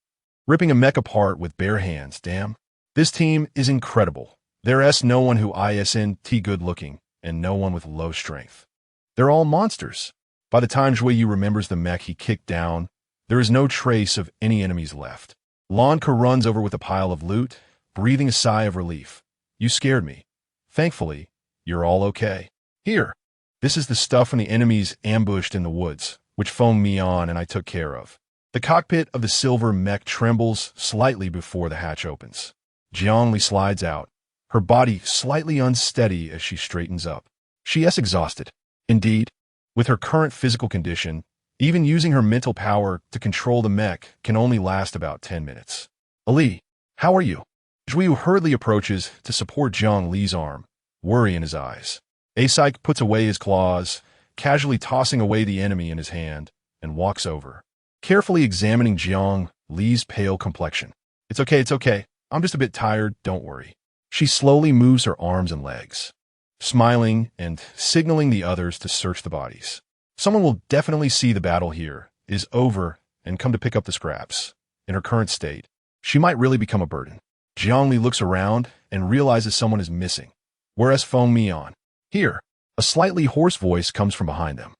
Speaker 1: Ripping a mech apart with bare hands, damn. This team is incredible. There's no one who isn't good looking, and no one with low strength. They're all monsters. By the time Zhuyu remembers the mech he kicked down, there is no trace of any enemies left. Lanka runs over with a pile of loot, breathing a sigh of relief. You scared me. Thankfully, you're all okay. Here. This is the stuff from the enemies ambushed in the woods, which phoned me on and I took care of. The cockpit of the silver mech trembles slightly before the hatch opens. Zhongli slides out, her body slightly unsteady as she straightens up. She is exhausted. Indeed, with her current physical condition, even using her mental power to control the mech can only last about 10 minutes. Ali, how are you? Zhuyu hurriedly approaches to support Zhang Li's arm, worry in his eyes. A-Psych puts away his claws, casually tossing away the enemy in his hand, and walks over, carefully examining Zhang Li's pale complexion. It's okay. I'm just a bit tired, don't worry. She slowly moves her arms and legs, smiling and signaling the others to search the bodies. Someone will definitely see the battle here is over and come to pick up the scraps. In her current state, she might really become a burden. Zhongli looks around and realizes someone is missing. Whereas Feng Mian. Here, a slightly hoarse voice comes from behind them.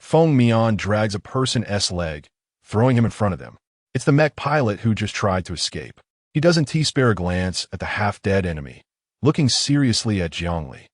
Speaker 1: Feng Mian drags a person's leg, throwing him in front of them. It's the mech pilot who just tried to escape. He doesn't spare a glance at the half-dead enemy, looking seriously at Zhongli.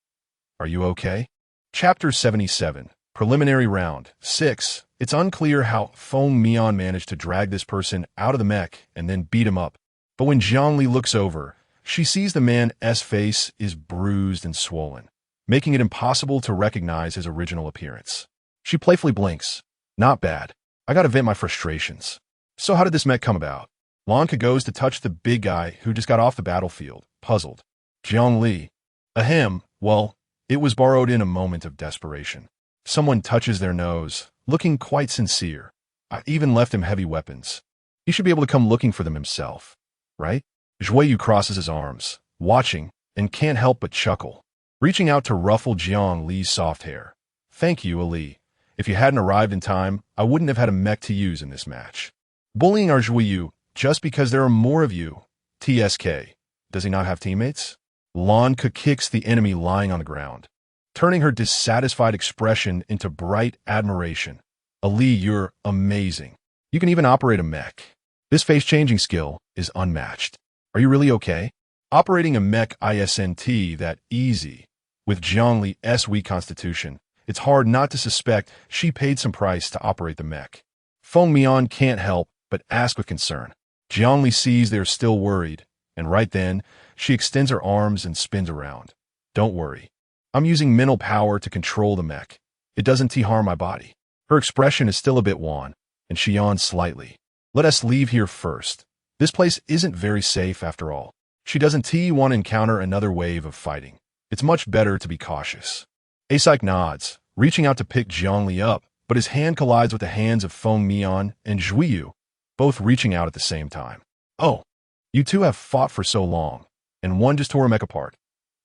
Speaker 1: Are you okay? Chapter 77. Preliminary Round 6. It's unclear how Feng Mian managed to drag this person out of the mech and then beat him up. But when Zhongli looks over, she sees the man's face is bruised and swollen, making it impossible to recognize his original appearance. She playfully blinks. Not bad. I gotta vent my frustrations. So how did this mech come about? Lanka goes to touch the big guy who just got off the battlefield, puzzled. Zhongli. Ahem, well, it was borrowed in a moment of desperation. Someone touches their nose, looking quite sincere. I even left him heavy weapons. He should be able to come looking for them himself, right? Zhuyu crosses his arms, watching, and can't help but chuckle, reaching out to ruffle Zhang Li's soft hair. Thank you, Ali. If you hadn't arrived in time, I wouldn't have had a mech to use in this match. Bullying our Zhuyu just because there are more of you. TSK. Does he not have teammates? Lanka kicks the enemy lying on the ground, turning her dissatisfied expression into bright admiration. Ali, you're amazing. You can even operate a mech. This face-changing skill is unmatched. Are you really okay? Operating a mech isn't that easy. With Zhongli's weak constitution, it's hard not to suspect she paid some price to operate the mech. Feng Mian can't help but ask with concern. Zhongli sees they're still worried, and right then, she extends her arms and spins around. Don't worry. I'm using mental power to control the mech. It doesn't harm my body. Her expression is still a bit wan, and she yawns slightly. Let us leave here first. This place isn't very safe after all. She doesn't want to encounter another wave of fighting. It's much better to be cautious. A-Psych nods, reaching out to pick Zhongli up, but his hand collides with the hands of Feng Mian and Zhuyu, both reaching out at the same time. Oh, you two have fought for so long, and one just tore a mech apart.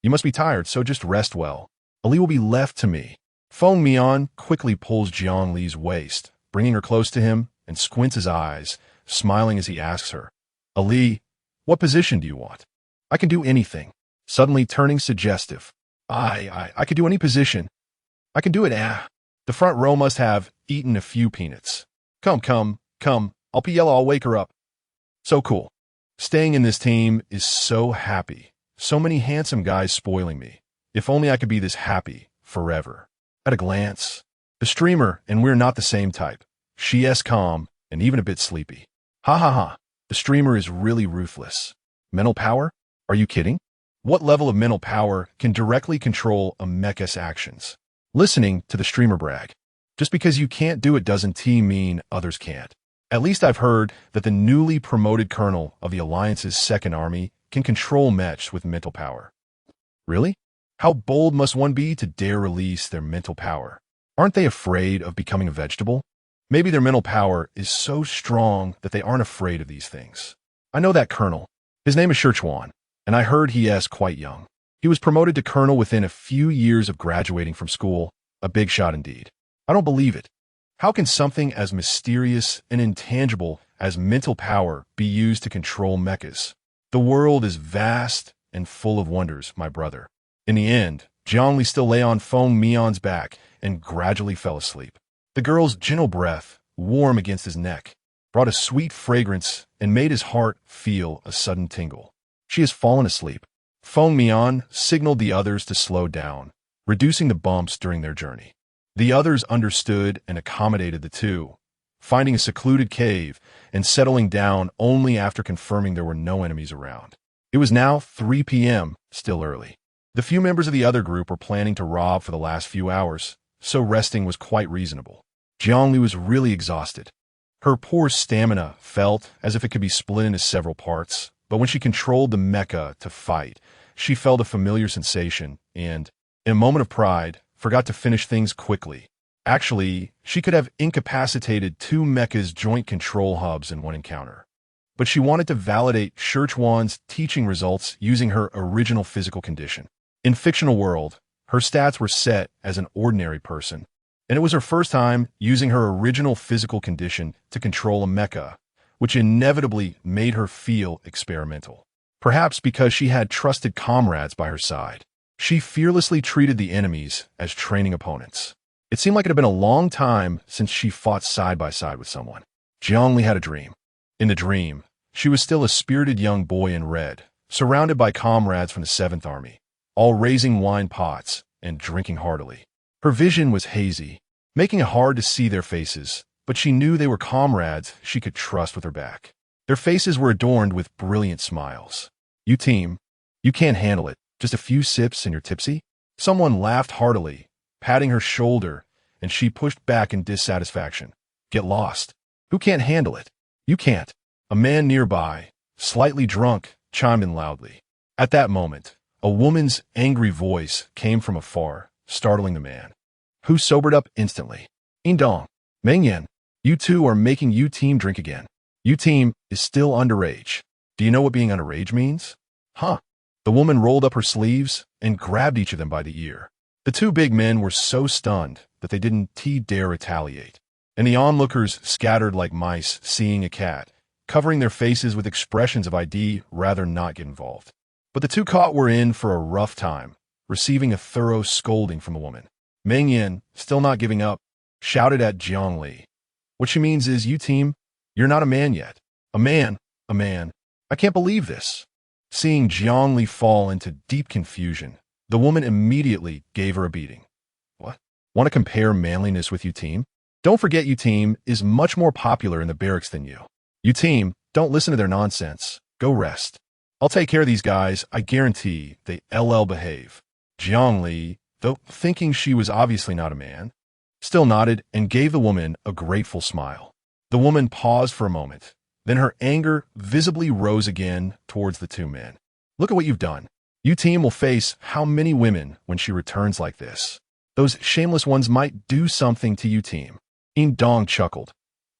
Speaker 1: You must be tired, so just rest well. Ali will be left to me. Feng Mian quickly pulls Zhang Li's waist, bringing her close to him, and squints his eyes, smiling as he asks her, Ali, what position do you want? I can do anything. Suddenly turning suggestive. I could do any position. I can do it, The front row must have eaten a few peanuts. Come. I'll be yellow, I'll wake her up. So cool. Staying in this team is so happy. So many handsome guys spoiling me. If only I could be this happy forever. At a glance, the streamer and we're not the same type. She is calm and even a bit sleepy. Ha. The streamer is really ruthless. Mental power? Are you kidding? What level of mental power can directly control a mech's actions? Listening to the streamer brag. Just because you can't do it doesn't mean others can't. At least I've heard that the newly promoted colonel of the Alliance's Second Army can control mechs with mental power. Really? How bold must one be to dare release their mental power? Aren't they afraid of becoming a vegetable? Maybe their mental power is so strong that they aren't afraid of these things. I know that colonel. His name is Scherchuan, and I heard he is quite young. He was promoted to colonel within a few years of graduating from school, a big shot indeed. I don't believe it. How can something as mysterious and intangible as mental power be used to control mechas? The world is vast and full of wonders, my brother. In the end, Zhongli still lay on Feng Mion's back and gradually fell asleep. The girl's gentle breath, warm against his neck, brought a sweet fragrance and made his heart feel a sudden tingle. She has fallen asleep. Feng Mion signaled the others to slow down, reducing the bumps during their journey. The others understood and accommodated the two, finding a secluded cave and settling down only after confirming there were no enemies around. It was now 3 p.m., still early. The few members of the other group were planning to rob for the last few hours, so resting was quite reasonable. Zhongli was really exhausted. Her poor stamina felt as if it could be split into several parts, but when she controlled the mecha to fight, she felt a familiar sensation and, in a moment of pride, forgot to finish things quickly. Actually, she could have incapacitated two mecha's joint control hubs in one encounter. But she wanted to validate Scherchuan's teaching results using her original physical condition. In fictional world, her stats were set as an ordinary person, and it was her first time using her original physical condition to control a mecha, which inevitably made her feel experimental. Perhaps because she had trusted comrades by her side, she fearlessly treated the enemies as training opponents. It seemed like it had been a long time since she fought side by side with someone. Zhongli had a dream. In the dream, she was still a spirited young boy in red, surrounded by comrades from the 7th Army, all raising wine pots and drinking heartily. Her vision was hazy, making it hard to see their faces, but she knew they were comrades she could trust with her back. Their faces were adorned with brilliant smiles. "You team, you can't handle it. Just a few sips and you're tipsy?" Someone laughed heartily, patting her shoulder, and she pushed back in dissatisfaction. "Get lost. Who can't handle it?" "You can't." A man nearby, slightly drunk, chimed in loudly. At that moment, a woman's angry voice came from afar, startling the man, who sobered up instantly. "Indong, Mengyan, you two are making you team drink again. You team is still underage. Do you know what being underage means?" "Huh." The woman rolled up her sleeves and grabbed each of them by the ear. The two big men were so stunned that they didn't dare retaliate, and the onlookers scattered like mice seeing a cat, covering their faces with expressions of I'd rather not get involved. But the two caught were in for a rough time, receiving a thorough scolding from the woman. Meng Yin, still not giving up, shouted at Zhongli. "What she means is, you team, you're not a man yet. A man, a man. I can't believe this." Seeing Zhongli fall into deep confusion, the woman immediately gave her a beating. "What? Want to compare manliness with you team? Don't forget you team is much more popular in the barracks than you. You team, don't listen to their nonsense. Go rest. I'll take care of these guys. I guarantee they LL behave." Zhongli, though thinking she was obviously not a man, still nodded and gave the woman a grateful smile. The woman paused for a moment. Then her anger visibly rose again towards the two men. "Look at what you've done. You team will face how many women when she returns like this? Those shameless ones might do something to you team." In Dong chuckled.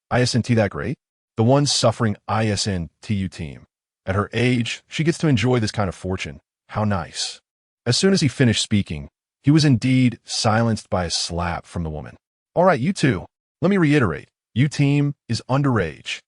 Speaker 1: "ISNT that great? The ones suffering ISNTU team. At her age, she gets to enjoy this kind of fortune. How nice." As soon as he finished speaking, he was indeed silenced by a slap from the woman. "All right, you two. Let me reiterate. You team is underage."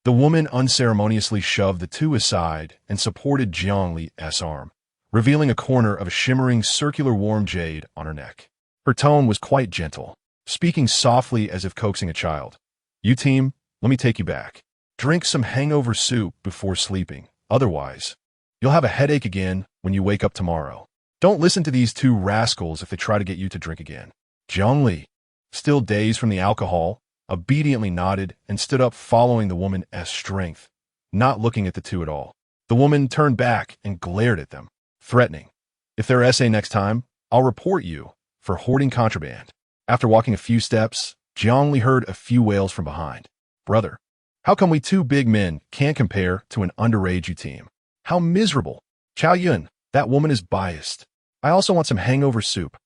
Speaker 1: The woman unceremoniously shoved the two aside and supported Zhongli's arm, revealing a corner of a shimmering circular warm jade on her neck. Her tone was quite gentle, speaking softly as if coaxing a child. "You team, let me take you back. Drink some hangover soup before sleeping. Otherwise, you'll have a headache again when you wake up tomorrow. Don't listen to these two rascals if they try to get you to drink again." Zhongli, still dazed from the alcohol, obediently nodded and stood up following the woman's strength, not looking at the two at all. The woman turned back and glared at them, threatening, "If they're SA next time, I'll report you for hoarding contraband." After walking a few steps, Zhongli heard a few wails from behind. "Brother, how come we two big men can't compare to an underage team? How miserable. Chao Yun, that woman is biased. I also want some hangover soup.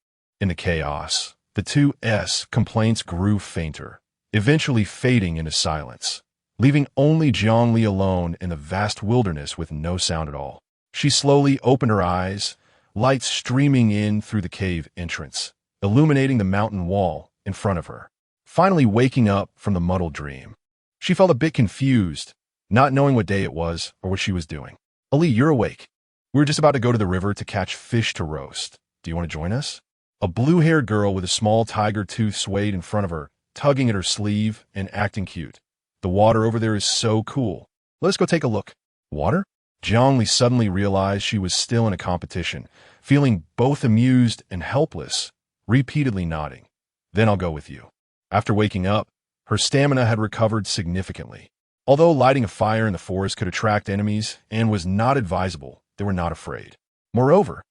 Speaker 1: In the chaos, the two S complaints grew fainter, eventually fading into silence, leaving only Jiangli alone in the vast wilderness with no sound at all. She slowly opened her eyes, light streaming in through the cave entrance, illuminating the mountain wall in front of her. Finally waking up from the muddled dream, she felt a bit confused, not knowing what day it was or what she was doing. Ali, you're awake. We're just about to go to the river to catch fish to roast. Do you want to join us? A blue-haired girl with a small tiger tooth swayed in front of her, tugging at her sleeve and acting cute. The water over there is so cool. Let's go take a look. Water? Jiangli suddenly realized she was still in a competition, feeling both amused and helpless, repeatedly nodding. Then I'll go with you. After waking up, her stamina had recovered significantly. Although lighting a fire in the forest could attract enemies and was not advisable, they were not afraid. Moreover,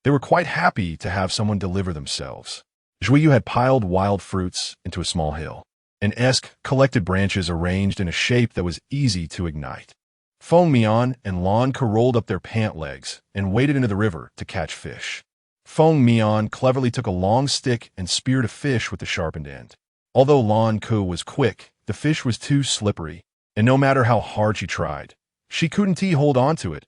Speaker 1: they were quite happy to have someone deliver themselves. Zhuyu had piled wild fruits into a small hill, and collected branches arranged in a shape that was easy to ignite. Feng Mian and Lan Ke rolled up their pant legs and waded into the river to catch fish. Feng Mian cleverly took a long stick and speared a fish with the sharpened end. Although Lan Ke was quick, the fish was too slippery, and no matter how hard she tried, she couldn't hold on to it,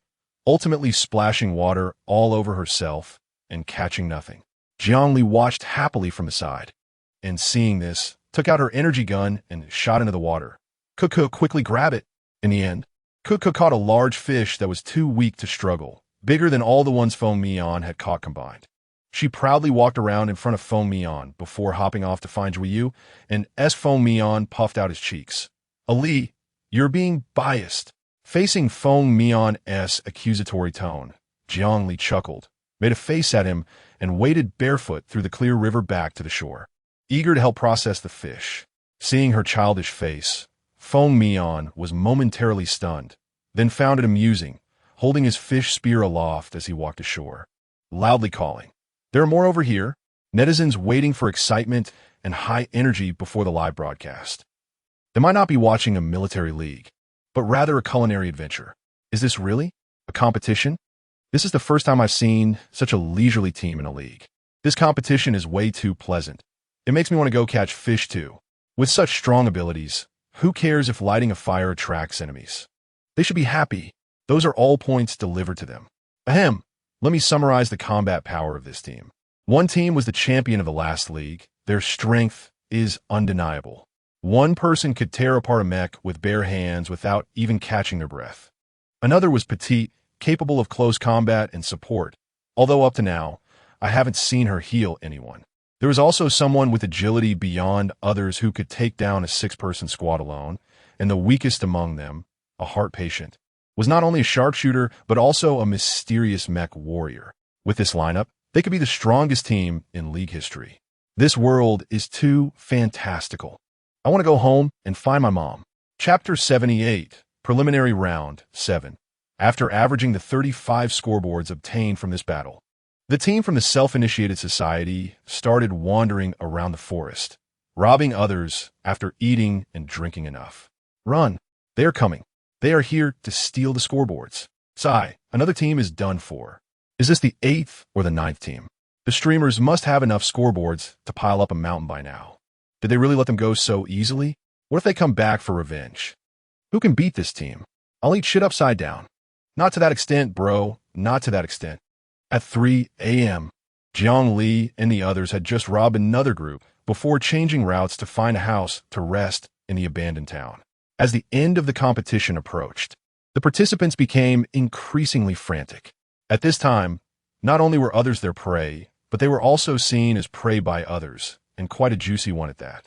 Speaker 1: ultimately splashing water all over herself and catching nothing. Jiangli watched happily from the side, and seeing this, took out her energy gun and shot into the water. Kuku quickly grabbed it. In the end, Kuku caught a large fish that was too weak to struggle, bigger than all the ones Feng Mian had caught combined. She proudly walked around in front of Feng Mian before hopping off to find Zhuyu, and as Feng Mian puffed out his cheeks. Ali, you're being biased. Facing Feng Mian's accusatory tone, Jiangli chuckled, made a face at him, and waded barefoot through the clear river back to the shore, eager to help process the fish. Seeing her childish face, Feng Mian was momentarily stunned, then found it amusing, holding his fish spear aloft as he walked ashore, loudly calling, "There are more over here." Netizens waiting for excitement and high energy before the live broadcast. They might not be watching a military league, but rather a culinary adventure. Is this really a competition? This is the first time I've seen such a leisurely team in a league. This competition is way too pleasant. It makes me want to go catch fish too. With such strong abilities, who cares if lighting a fire attracts enemies? They should be happy. Those are all points delivered to them. Ahem. Let me summarize the combat power of this team. One team was the champion of the last league. Their strength is undeniable. One person could tear apart a mech with bare hands without even catching their breath. Another was petite, capable of close combat and support, although up to now, I haven't seen her heal anyone. There was also someone with agility beyond others who could take down a 6-person squad alone, and the weakest among them, a heart patient, was not only a sharpshooter, but also a mysterious mech warrior. With this lineup, they could be the strongest team in league history. This world is too fantastical. I want to go home and find my mom. Chapter 78, Preliminary Round 7. After averaging the 35 scoreboards obtained from this battle, the team from the Self-Initiated Society started wandering around the forest, robbing others after eating and drinking enough. Run! They are coming. They are here to steal the scoreboards. Sigh, another team is done for. Is this the 8th or the 9th team? The streamers must have enough scoreboards to pile up a mountain by now. Did they really let them go so easily? What if they come back for revenge? Who can beat this team? I'll eat shit upside down. Not to that extent, bro. Not to that extent. At 3 a.m., Jiang Li and the others had just robbed another group before changing routes to find a house to rest in the abandoned town. As the end of the competition approached, the participants became increasingly frantic. At this time, not only were others their prey, but they were also seen as prey by others, and quite a juicy one at that.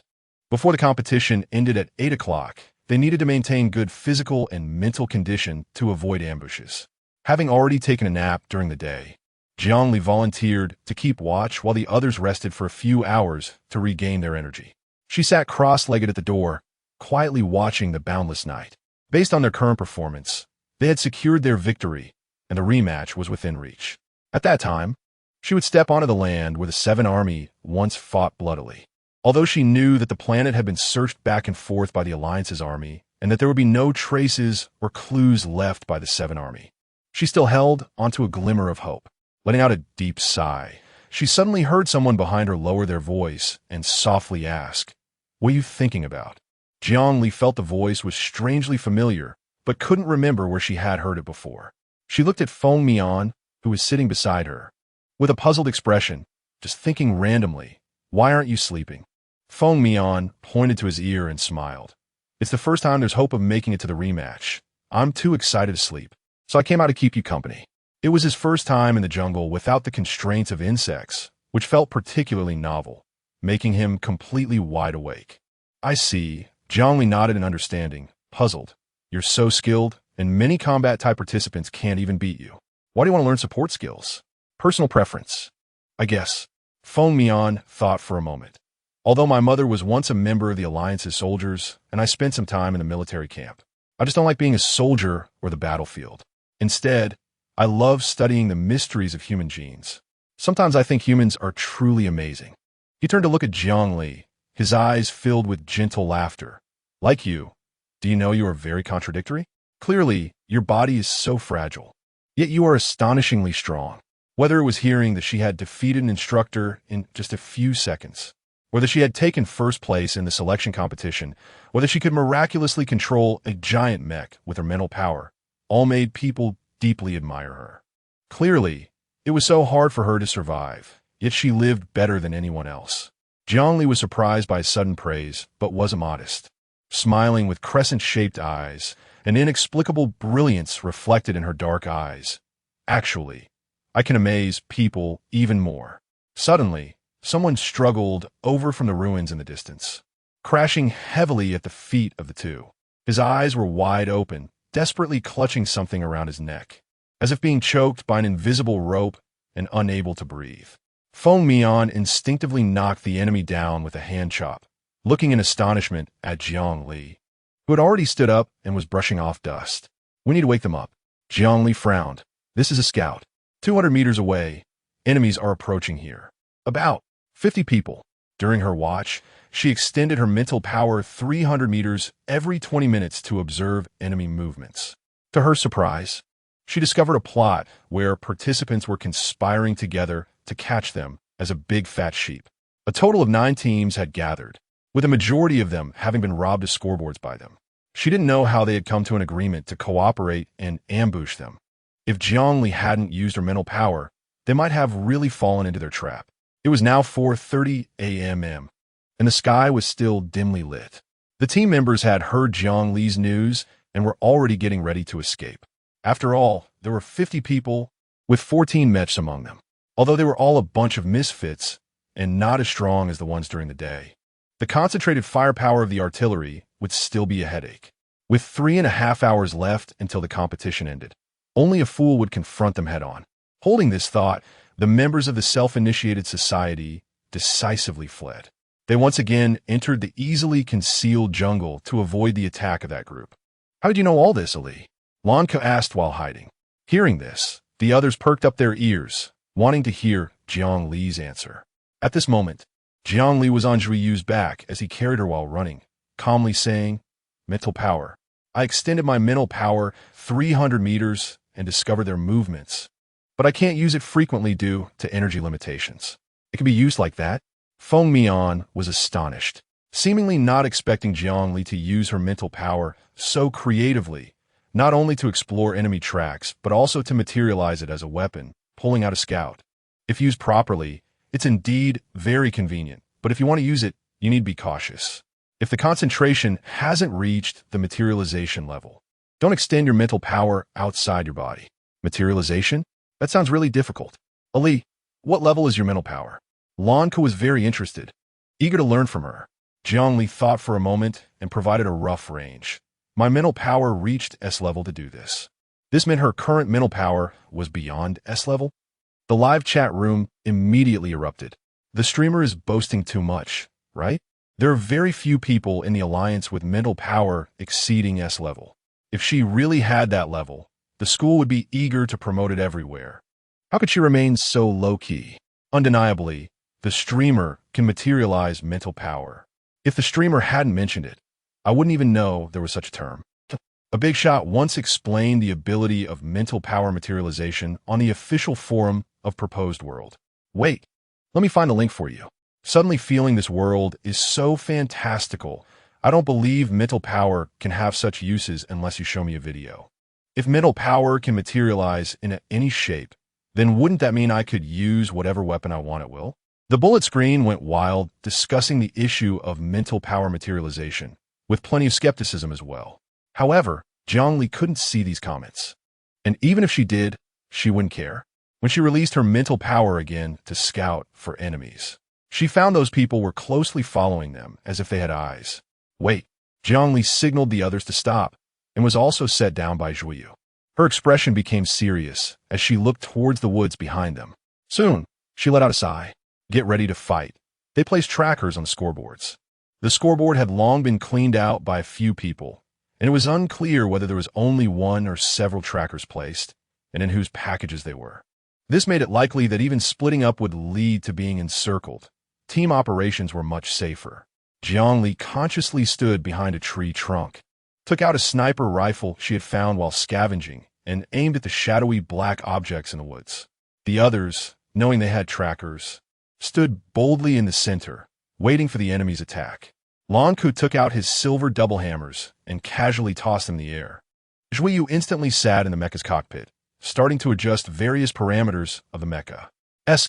Speaker 1: Before the competition ended at 8 o'clock, they needed to maintain good physical and mental condition to avoid ambushes. Having already taken a nap during the day, Jiangli volunteered to keep watch while the others rested for a few hours to regain their energy. She sat cross-legged at the door, quietly watching the boundless night. Based on their current performance, they had secured their victory, and the rematch was within reach. At that time, she would step onto the land where the Seven Army once fought bloodily. Although she knew that the planet had been searched back and forth by the Alliance's army, and that there would be no traces or clues left by the Seven Army, she still held onto a glimmer of hope. Letting out a deep sigh, she suddenly heard someone behind her lower their voice and softly ask, "What are you thinking about?" Jiangli felt the voice was strangely familiar, but couldn't remember where she had heard it before. She looked at Feng Mian, who was sitting beside her, with a puzzled expression, just thinking randomly, "Why aren't you sleeping?" Feng Mian pointed to his ear and smiled. "It's the first time there's hope of making it to the rematch. I'm too excited to sleep, so I came out to keep you company." It was his first time in the jungle without the constraints of insects, which felt particularly novel, making him completely wide awake. "I see." Jiangli nodded in understanding, puzzled. "You're so skilled, and many combat-type participants can't even beat you. Why do you want to learn support skills?" "Personal preference, I guess." Feng Mian thought for a moment. "Although my mother was once a member of the Alliance's soldiers, and I spent some time in the military camp, I just don't like being a soldier or the battlefield. Instead, I love studying the mysteries of human genes. Sometimes I think humans are truly amazing." He turned to look at Jiangli, his eyes filled with gentle laughter. "Like you, do you know you are very contradictory? Clearly, your body is so fragile, yet you are astonishingly strong." Whether it was hearing that she had defeated an instructor in just a few seconds, or that she had taken first place in the selection competition, or that she could miraculously control a giant mech with her mental power, all made people deeply admire her. Clearly, it was so hard for her to survive, yet she lived better than anyone else. Jiangli was surprised by his sudden praise, but was immodest. Smiling with crescent-shaped eyes, an inexplicable brilliance reflected in her dark eyes. "Actually, I can amaze people even more." Suddenly, someone struggled over from the ruins in the distance, crashing heavily at the feet of the two. His eyes were wide open, desperately clutching something around his neck, as if being choked by an invisible rope and unable to breathe. Feng Mian instinctively knocked the enemy down with a hand chop, looking in astonishment at Jiangli, who had already stood up and was brushing off dust. "We need to wake them up." Jiangli frowned. "This is a scout. 200 meters away, enemies are approaching here. About 50 people." During her watch, she extended her mental power 300 meters every 20 minutes to observe enemy movements. To her surprise, she discovered a plot where participants were conspiring together to catch them as a big fat sheep. A total of 9 teams had gathered, with a majority of them having been robbed of scoreboards by them. She didn't know how they had come to an agreement to cooperate and ambush them. If Jiangli hadn't used her mental power, they might have really fallen into their trap. It was now 4:30 a.m., and the sky was still dimly lit. The team members had heard Jiangli's news and were already getting ready to escape. After all, there were 50 people, with 14 mechs among them, although they were all a bunch of misfits and not as strong as the ones during the day. The concentrated firepower of the artillery would still be a headache. With 3.5 hours left until the competition ended, only a fool would confront them head-on. Holding this thought, the members of the self-initiated society decisively fled. They once again entered the easily concealed jungle to avoid the attack of that group. "How did you know all this, Ali?" Lanka asked while hiding. Hearing this, the others perked up their ears, wanting to hear Jiangli's answer. At this moment, Jiangli was on Zhuiyu's back as he carried her while running, calmly saying, "Mental power. I extended my mental power 300 meters and discovered their movements, but I can't use it frequently due to energy limitations." "It can be used like that?" Feng Mian was astonished, seemingly not expecting Jiangli to use her mental power so creatively, not only to explore enemy tracks, but also to materialize it as a weapon, pulling out a scout. If used properly, it's indeed very convenient, but if you want to use it, you need to be cautious. If the concentration hasn't reached the materialization level, don't extend your mental power outside your body. Materialization? That sounds really difficult. Ali, what level is your mental power? Lanka was very interested, eager to learn from her. Jiangli thought for a moment and provided a rough range. My mental power reached S level to do this. This meant her current mental power was beyond S level. The live chat room immediately erupted. The streamer is boasting too much, right? There are very few people in the Alliance with mental power exceeding S level. If she really had that level, the school would be eager to promote it everywhere. How could she remain so low-key? Undeniably, the streamer can materialize mental power. If the streamer hadn't mentioned it, I wouldn't even know there was such a term. A big shot once explained the ability of mental power materialization on the official forum of proposed world. Wait, let me find the link for you. Suddenly feeling this world is so fantastical. I don't believe mental power can have such uses unless you show me a video. If mental power can materialize in any shape, then wouldn't that mean I could use whatever weapon I want at will? The bullet screen went wild, discussing the issue of mental power materialization, with plenty of skepticism as well. However, Zhongli couldn't see these comments. And even if she did, she wouldn't care. When she released her mental power again to scout for enemies, she found those people were closely following them as if they had eyes. Wait, Zhongli signaled the others to stop and was also set down by Zhuyu. Her expression became serious as she looked towards the woods behind them. Soon, she let out a sigh. Get ready to fight. They placed trackers on the scoreboards. The scoreboard had long been cleaned out by a few people, and it was unclear whether there was only one or several trackers placed, and in whose packages they were. This made it likely that even splitting up would lead to being encircled. Team operations were much safer. Zhongli consciously stood behind a tree trunk, took out a sniper rifle she had found while scavenging, and aimed at the shadowy black objects in the woods. The others, knowing they had trackers, stood boldly in the center, waiting for the enemy's attack. Lanku took out his silver double hammers and casually tossed them in the air. Zhuyu instantly sat in the mecha's cockpit, starting to adjust various parameters of the mecha. S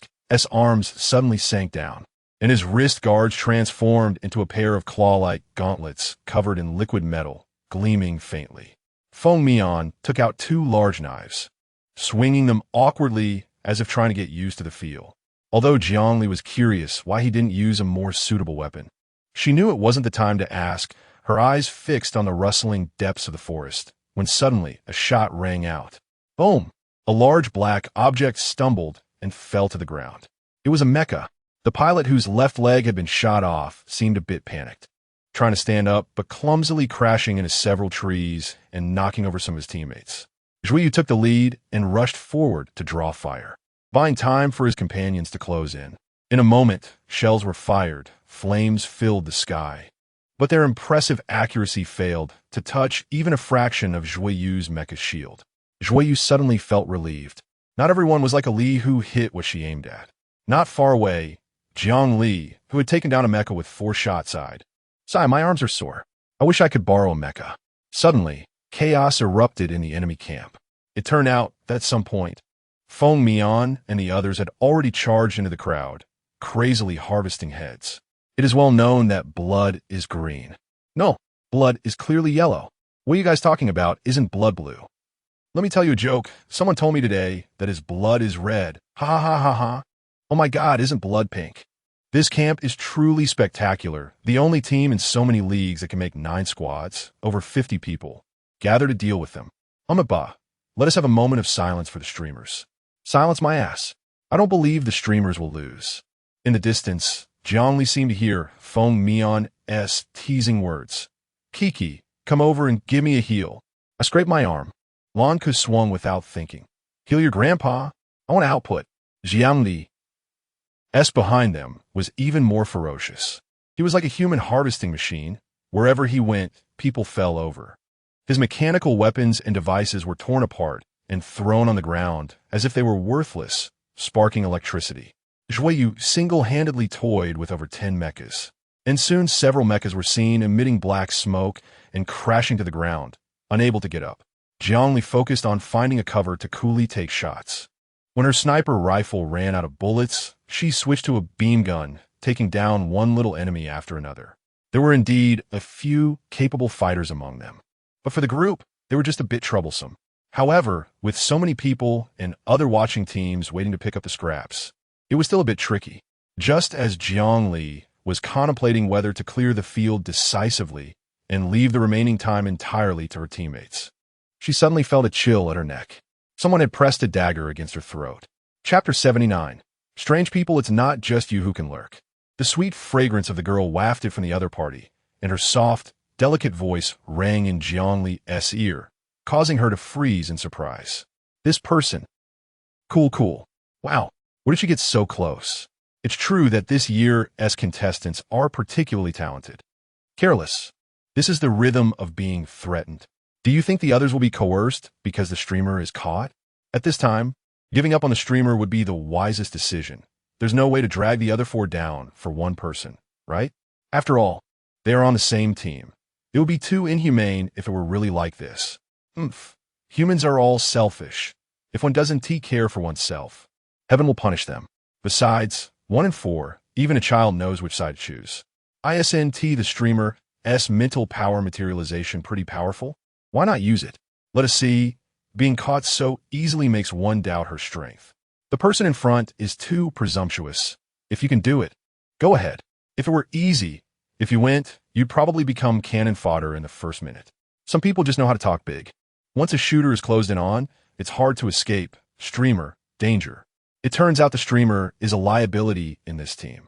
Speaker 1: arms suddenly sank down, and his wrist guards transformed into a pair of claw-like gauntlets covered in liquid metal, gleaming faintly. Feng Mian took out two large knives, swinging them awkwardly as if trying to get used to the feel. Although Zhongli was curious why he didn't use a more suitable weapon, she knew it wasn't the time to ask, her eyes fixed on the rustling depths of the forest, when suddenly a shot rang out. Boom! A large black object stumbled and fell to the ground. It was a mecha. The pilot, whose left leg had been shot off, seemed a bit panicked, trying to stand up, but clumsily crashing into several trees and knocking over some of his teammates. Zhuyu took the lead and rushed forward to draw fire, buying time for his companions to close in. In a moment, shells were fired, flames filled the sky, but their impressive accuracy failed to touch even a fraction of Zhuiyu's mecha shield. Zhuiyu suddenly felt relieved. Not everyone was like a Li who hit what she aimed at. Not far away, Jiang Li, who had taken down a mecha with 4 shots, sighed. Sigh, my arms are sore. I wish I could borrow a mecha. Suddenly, chaos erupted in the enemy camp. It turned out that at some point, Feng Mian and the others had already charged into the crowd, crazily harvesting heads. It is well known that blood is green. No, blood is clearly yellow. What are you guys talking about? Isn't blood blue? Let me tell you a joke. Someone told me today that his blood is red. Ha ha ha ha ha. Oh my God, isn't blood pink? This camp is truly spectacular. The only team in so many leagues that can make 9 squads, over 50 people, gather to deal with them. Ba, let us have a moment of silence for the streamers. Silence my ass. I don't believe the streamers will lose. In the distance, Zhongli seemed to hear Feng Mian's teasing words. Kiki, come over and give me a heal. I scraped my arm. Lanku swung without thinking. Heal your grandpa? I want output. Jiangli behind them was even more ferocious. He was like a human harvesting machine. Wherever he went, people fell over. His mechanical weapons and devices were torn apart and thrown on the ground as if they were worthless, sparking electricity. Zhuyu single-handedly toyed with over 10 mechas, and soon several mechas were seen emitting black smoke and crashing to the ground, unable to get up. Zhongli focused on finding a cover to coolly take shots. When her sniper rifle ran out of bullets, she switched to a beam gun, taking down one little enemy after another. There were indeed a few capable fighters among them, but for the group, they were just a bit troublesome. However, with so many people and other watching teams waiting to pick up the scraps, it was still a bit tricky. Just as Zhongli was contemplating whether to clear the field decisively and leave the remaining time entirely to her teammates, she suddenly felt a chill at her neck. Someone had pressed a dagger against her throat. Chapter 79. Strange people, it's not just you who can lurk. The sweet fragrance of the girl wafted from the other party, and her soft, delicate voice rang in Zhongli's ear, causing her to freeze in surprise. This person. Cool. Wow, where did she get so close? It's true that this year's contestants are particularly talented. Careless. This is the rhythm of being threatened. Do you think the others will be coerced because the streamer is caught? At this time, Giving up on the streamer would be the wisest decision. There's no way to drag the other four down for one person, right? After all, they are on the same team. It would be too inhumane if it were really like this. Humans are all selfish. If one doesn't take care for oneself, heaven will punish them. Besides, 1 in 4, even a child knows which side to choose. Isn't the streamer's mental power materialization pretty powerful? Why not use it? Let us see. Being caught so easily makes one doubt her strength. The person in front is too presumptuous. If you can do it, go ahead. If it were easy, if you went, you'd probably become cannon fodder in the first minute. Some people just know how to talk big. Once a shooter is closed in on, it's hard to escape. Streamer, danger. It turns out the streamer is a liability in this team.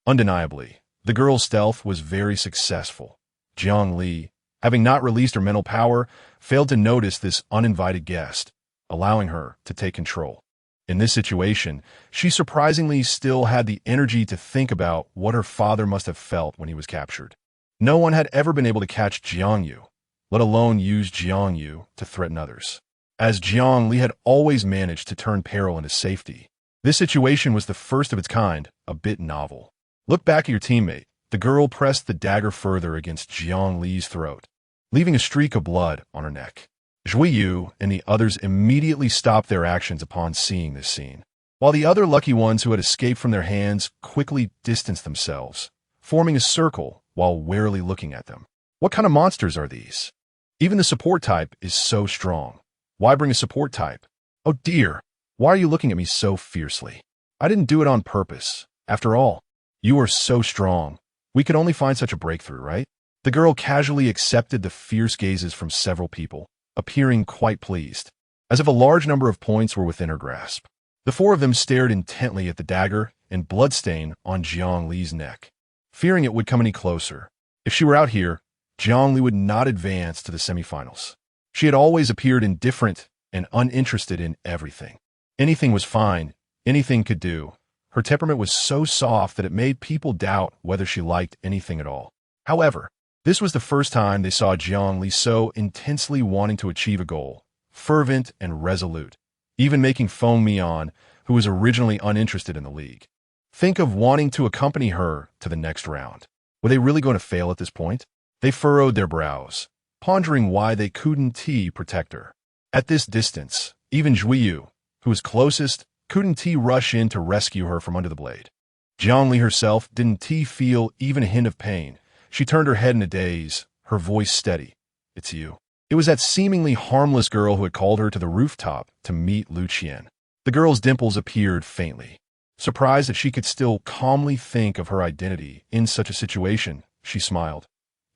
Speaker 1: Undeniably, the girl's stealth was very successful. Jiang Li, having not released her mental power, failed to notice this uninvited guest, allowing her to take control. In this situation, she surprisingly still had the energy to think about what her father must have felt when he was captured. No one had ever been able to catch Jiang Yu, let alone use Jiang Yu to threaten others. As Jiang Li had always managed to turn peril into safety, this situation was the first of its kind, a bit novel. Look back at your teammate. The girl pressed the dagger further against Jiang Li's throat, leaving a streak of blood on her neck. Zhui Yu and the others immediately stopped their actions upon seeing this scene, while the other lucky ones who had escaped from their hands quickly distanced themselves, forming a circle while warily looking at them. What kind of monsters are these? Even the support type is so strong. Why bring a support type? Oh dear, why are you looking at me so fiercely? I didn't do it on purpose. After all, you are so strong. We could only find such a breakthrough, right? The girl casually accepted the fierce gazes from several people, appearing quite pleased, as if a large number of points were within her grasp. The 4 of them stared intently at the dagger and bloodstain on Jiang Li's neck, fearing it would come any closer. If she were out here, Jiang Li would not advance to the semifinals. She had always appeared indifferent and uninterested in everything. Anything was fine, anything could do. Her temperament was so soft that it made people doubt whether she liked anything at all. However, this was the first time they saw Jiang Li so intensely wanting to achieve a goal, fervent and resolute, even making Feng Mian, who was originally uninterested in the league, think of wanting to accompany her to the next round. Were they really going to fail at this point? They furrowed their brows, pondering why they couldn't protect her. At this distance, even Zhui Yu, who was closest, couldn't rush in to rescue her from under the blade. Jiang Li herself didn't feel even a hint of pain. She turned her head in a daze, her voice steady. It's you. It was that seemingly harmless girl who had called her to the rooftop to meet Lu Qian. The girl's dimples appeared faintly. Surprised that she could still calmly think of her identity in such a situation, she smiled.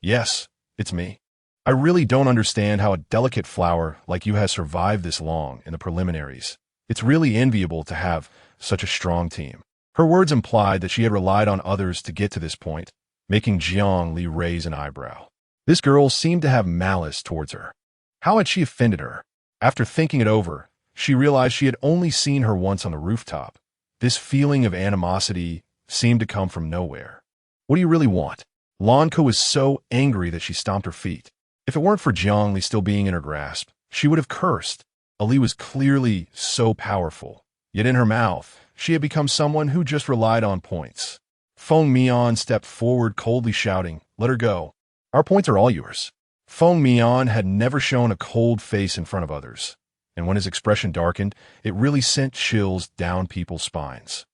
Speaker 1: Yes, it's me. I really don't understand how a delicate flower like you has survived this long in the preliminaries. It's really enviable to have such a strong team. Her words implied that she had relied on others to get to this point, making Jiang Li raise an eyebrow. This girl seemed to have malice towards her. How had she offended her? After thinking it over, she realized she had only seen her once on the rooftop. This feeling of animosity seemed to come from nowhere. What do you really want? Lanka was so angry that she stomped her feet. If it weren't for Jiang Li still being in her grasp, she would have cursed. Ali was clearly so powerful, yet in her mouth, she had become someone who just relied on points. Feng Mian stepped forward coldly shouting, "Let her go. Our points are all yours." Feng Mian had never shown a cold face in front of others, and when his expression darkened, it really sent chills down people's spines.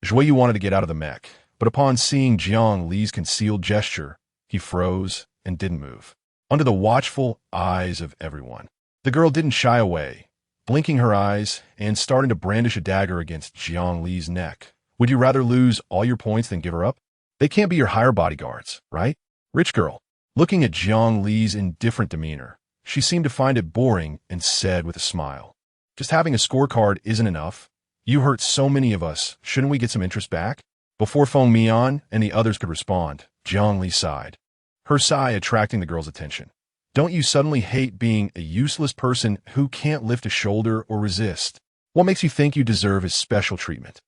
Speaker 1: Zhui Yu wanted to get out of the mech, but upon seeing Jiang Li's concealed gesture, he froze and didn't move. Under the watchful eyes of everyone, the girl didn't shy away, blinking her eyes and starting to brandish a dagger against Jiang Li's neck. Would you rather lose all your points than give her up? They can't be your higher bodyguards, right? Rich girl. Looking at Jiang Li's indifferent demeanor, she seemed to find it boring and said with a smile, "Just having a scorecard isn't enough. You hurt so many of us. Shouldn't we get some interest back?" Before Feng Mian and the others could respond, Jiang Li sighed, her sigh attracting the girl's attention. Don't you suddenly hate being a useless person who can't lift a shoulder or resist? What makes you think you deserve his special treatment?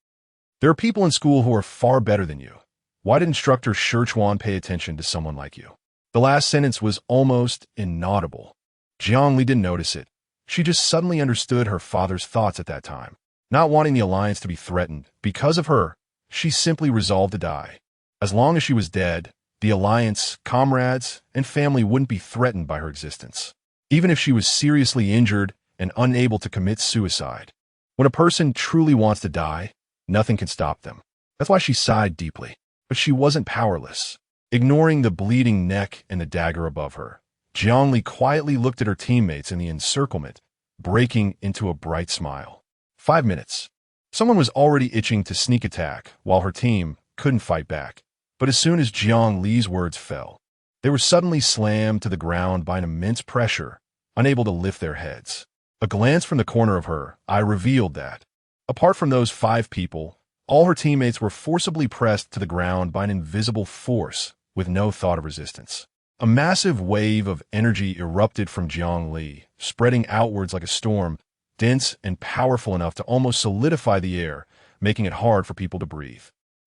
Speaker 1: There are people in school who are far better than you. Why did instructor Shirchuan pay attention to someone like you? The last sentence was almost inaudible. Jiang Li didn't notice it. She just suddenly understood her father's thoughts at that time. Not wanting the alliance to be threatened because of her, she simply resolved to die. As long as she was dead, the alliance, comrades, and family wouldn't be threatened by her existence, even if she was seriously injured and unable to commit suicide. When a person truly wants to die, nothing can stop them. That's why she sighed deeply. But she wasn't powerless. Ignoring the bleeding neck and the dagger above her, Jiangli quietly looked at her teammates in the encirclement, breaking into a bright smile. 5 minutes. Someone was already itching to sneak attack, while her team couldn't fight back. But as soon as Jiang Li's words fell, they were suddenly slammed to the ground by an immense pressure, unable to lift their heads. A glance from the corner of her eye revealed that, apart from those 5 people, all her teammates were forcibly pressed to the ground by an invisible force with no thought of resistance. A massive wave of energy erupted from Jiang Li, spreading outwards like a storm, dense and powerful enough to almost solidify the air, making it hard for people to breathe.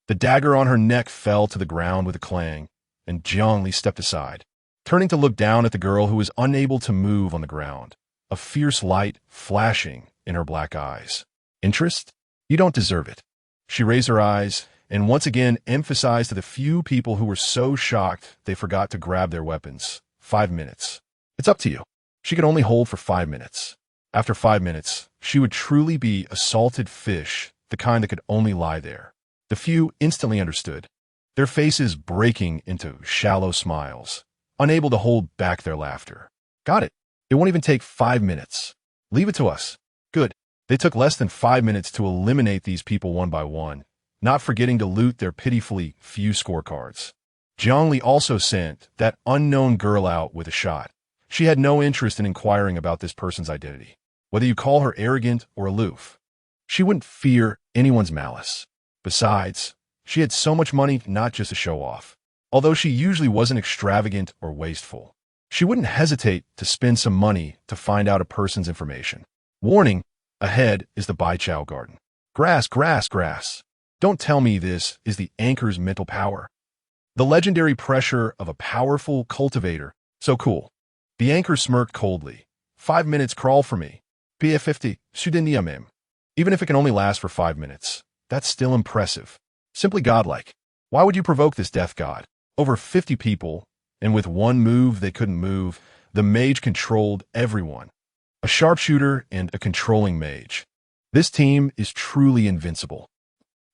Speaker 1: The dagger on her neck fell to the ground with a clang, and Jiang Li stepped aside, turning to look down at the girl who was unable to move on the ground, a fierce light flashing in her black eyes. Interest? You don't deserve it. She raised her eyes and once again emphasized to the few people who were so shocked they forgot to grab their weapons. 5 minutes. It's up to you. She could only hold for 5 minutes. After 5 minutes, she would truly be a salted fish, the kind that could only lie there. The few instantly understood, their faces breaking into shallow smiles, unable to hold back their laughter. Got it. It won't even take 5 minutes. Leave it to us. Good. They took less than 5 minutes to eliminate these people one by one, not forgetting to loot their pitifully few scorecards. Jiang Li also sent that unknown girl out with a shot. She had no interest in inquiring about this person's identity, whether you call her arrogant or aloof. She wouldn't fear anyone's malice. Besides, she had so much money not just to show off. Although she usually wasn't extravagant or wasteful, she wouldn't hesitate to spend some money to find out a person's information. Warning, ahead is the Baichao garden. Grass, grass, grass. Don't tell me this is the anchor's mental power. The legendary pressure of a powerful cultivator. So cool. The anchor smirked coldly. 5 minutes crawl for me. PF50, Sudeniamim. Even if it can only last for 5 minutes, that's still impressive. Simply godlike. Why would you provoke this death god? Over 50 people, and with one move they couldn't move, the mage controlled everyone. A sharpshooter and a controlling mage. This team is truly invincible.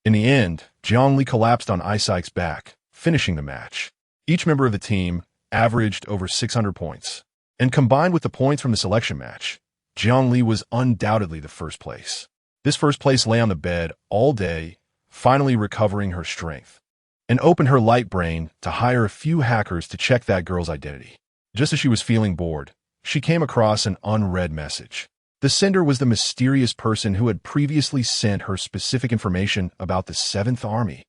Speaker 1: In the end, Jiang Li collapsed on Isaac's back, finishing the match. Each member of the team averaged over 600 points. And combined with the points from the selection match, Jiang Li was undoubtedly the first place. This first place lay on the bed all day, finally recovering her strength, and opened her light brain to hire a few hackers to check that girl's identity. Just as she was feeling bored, she came across an unread message. The sender was the mysterious person who had previously sent her specific information about the 7th Army.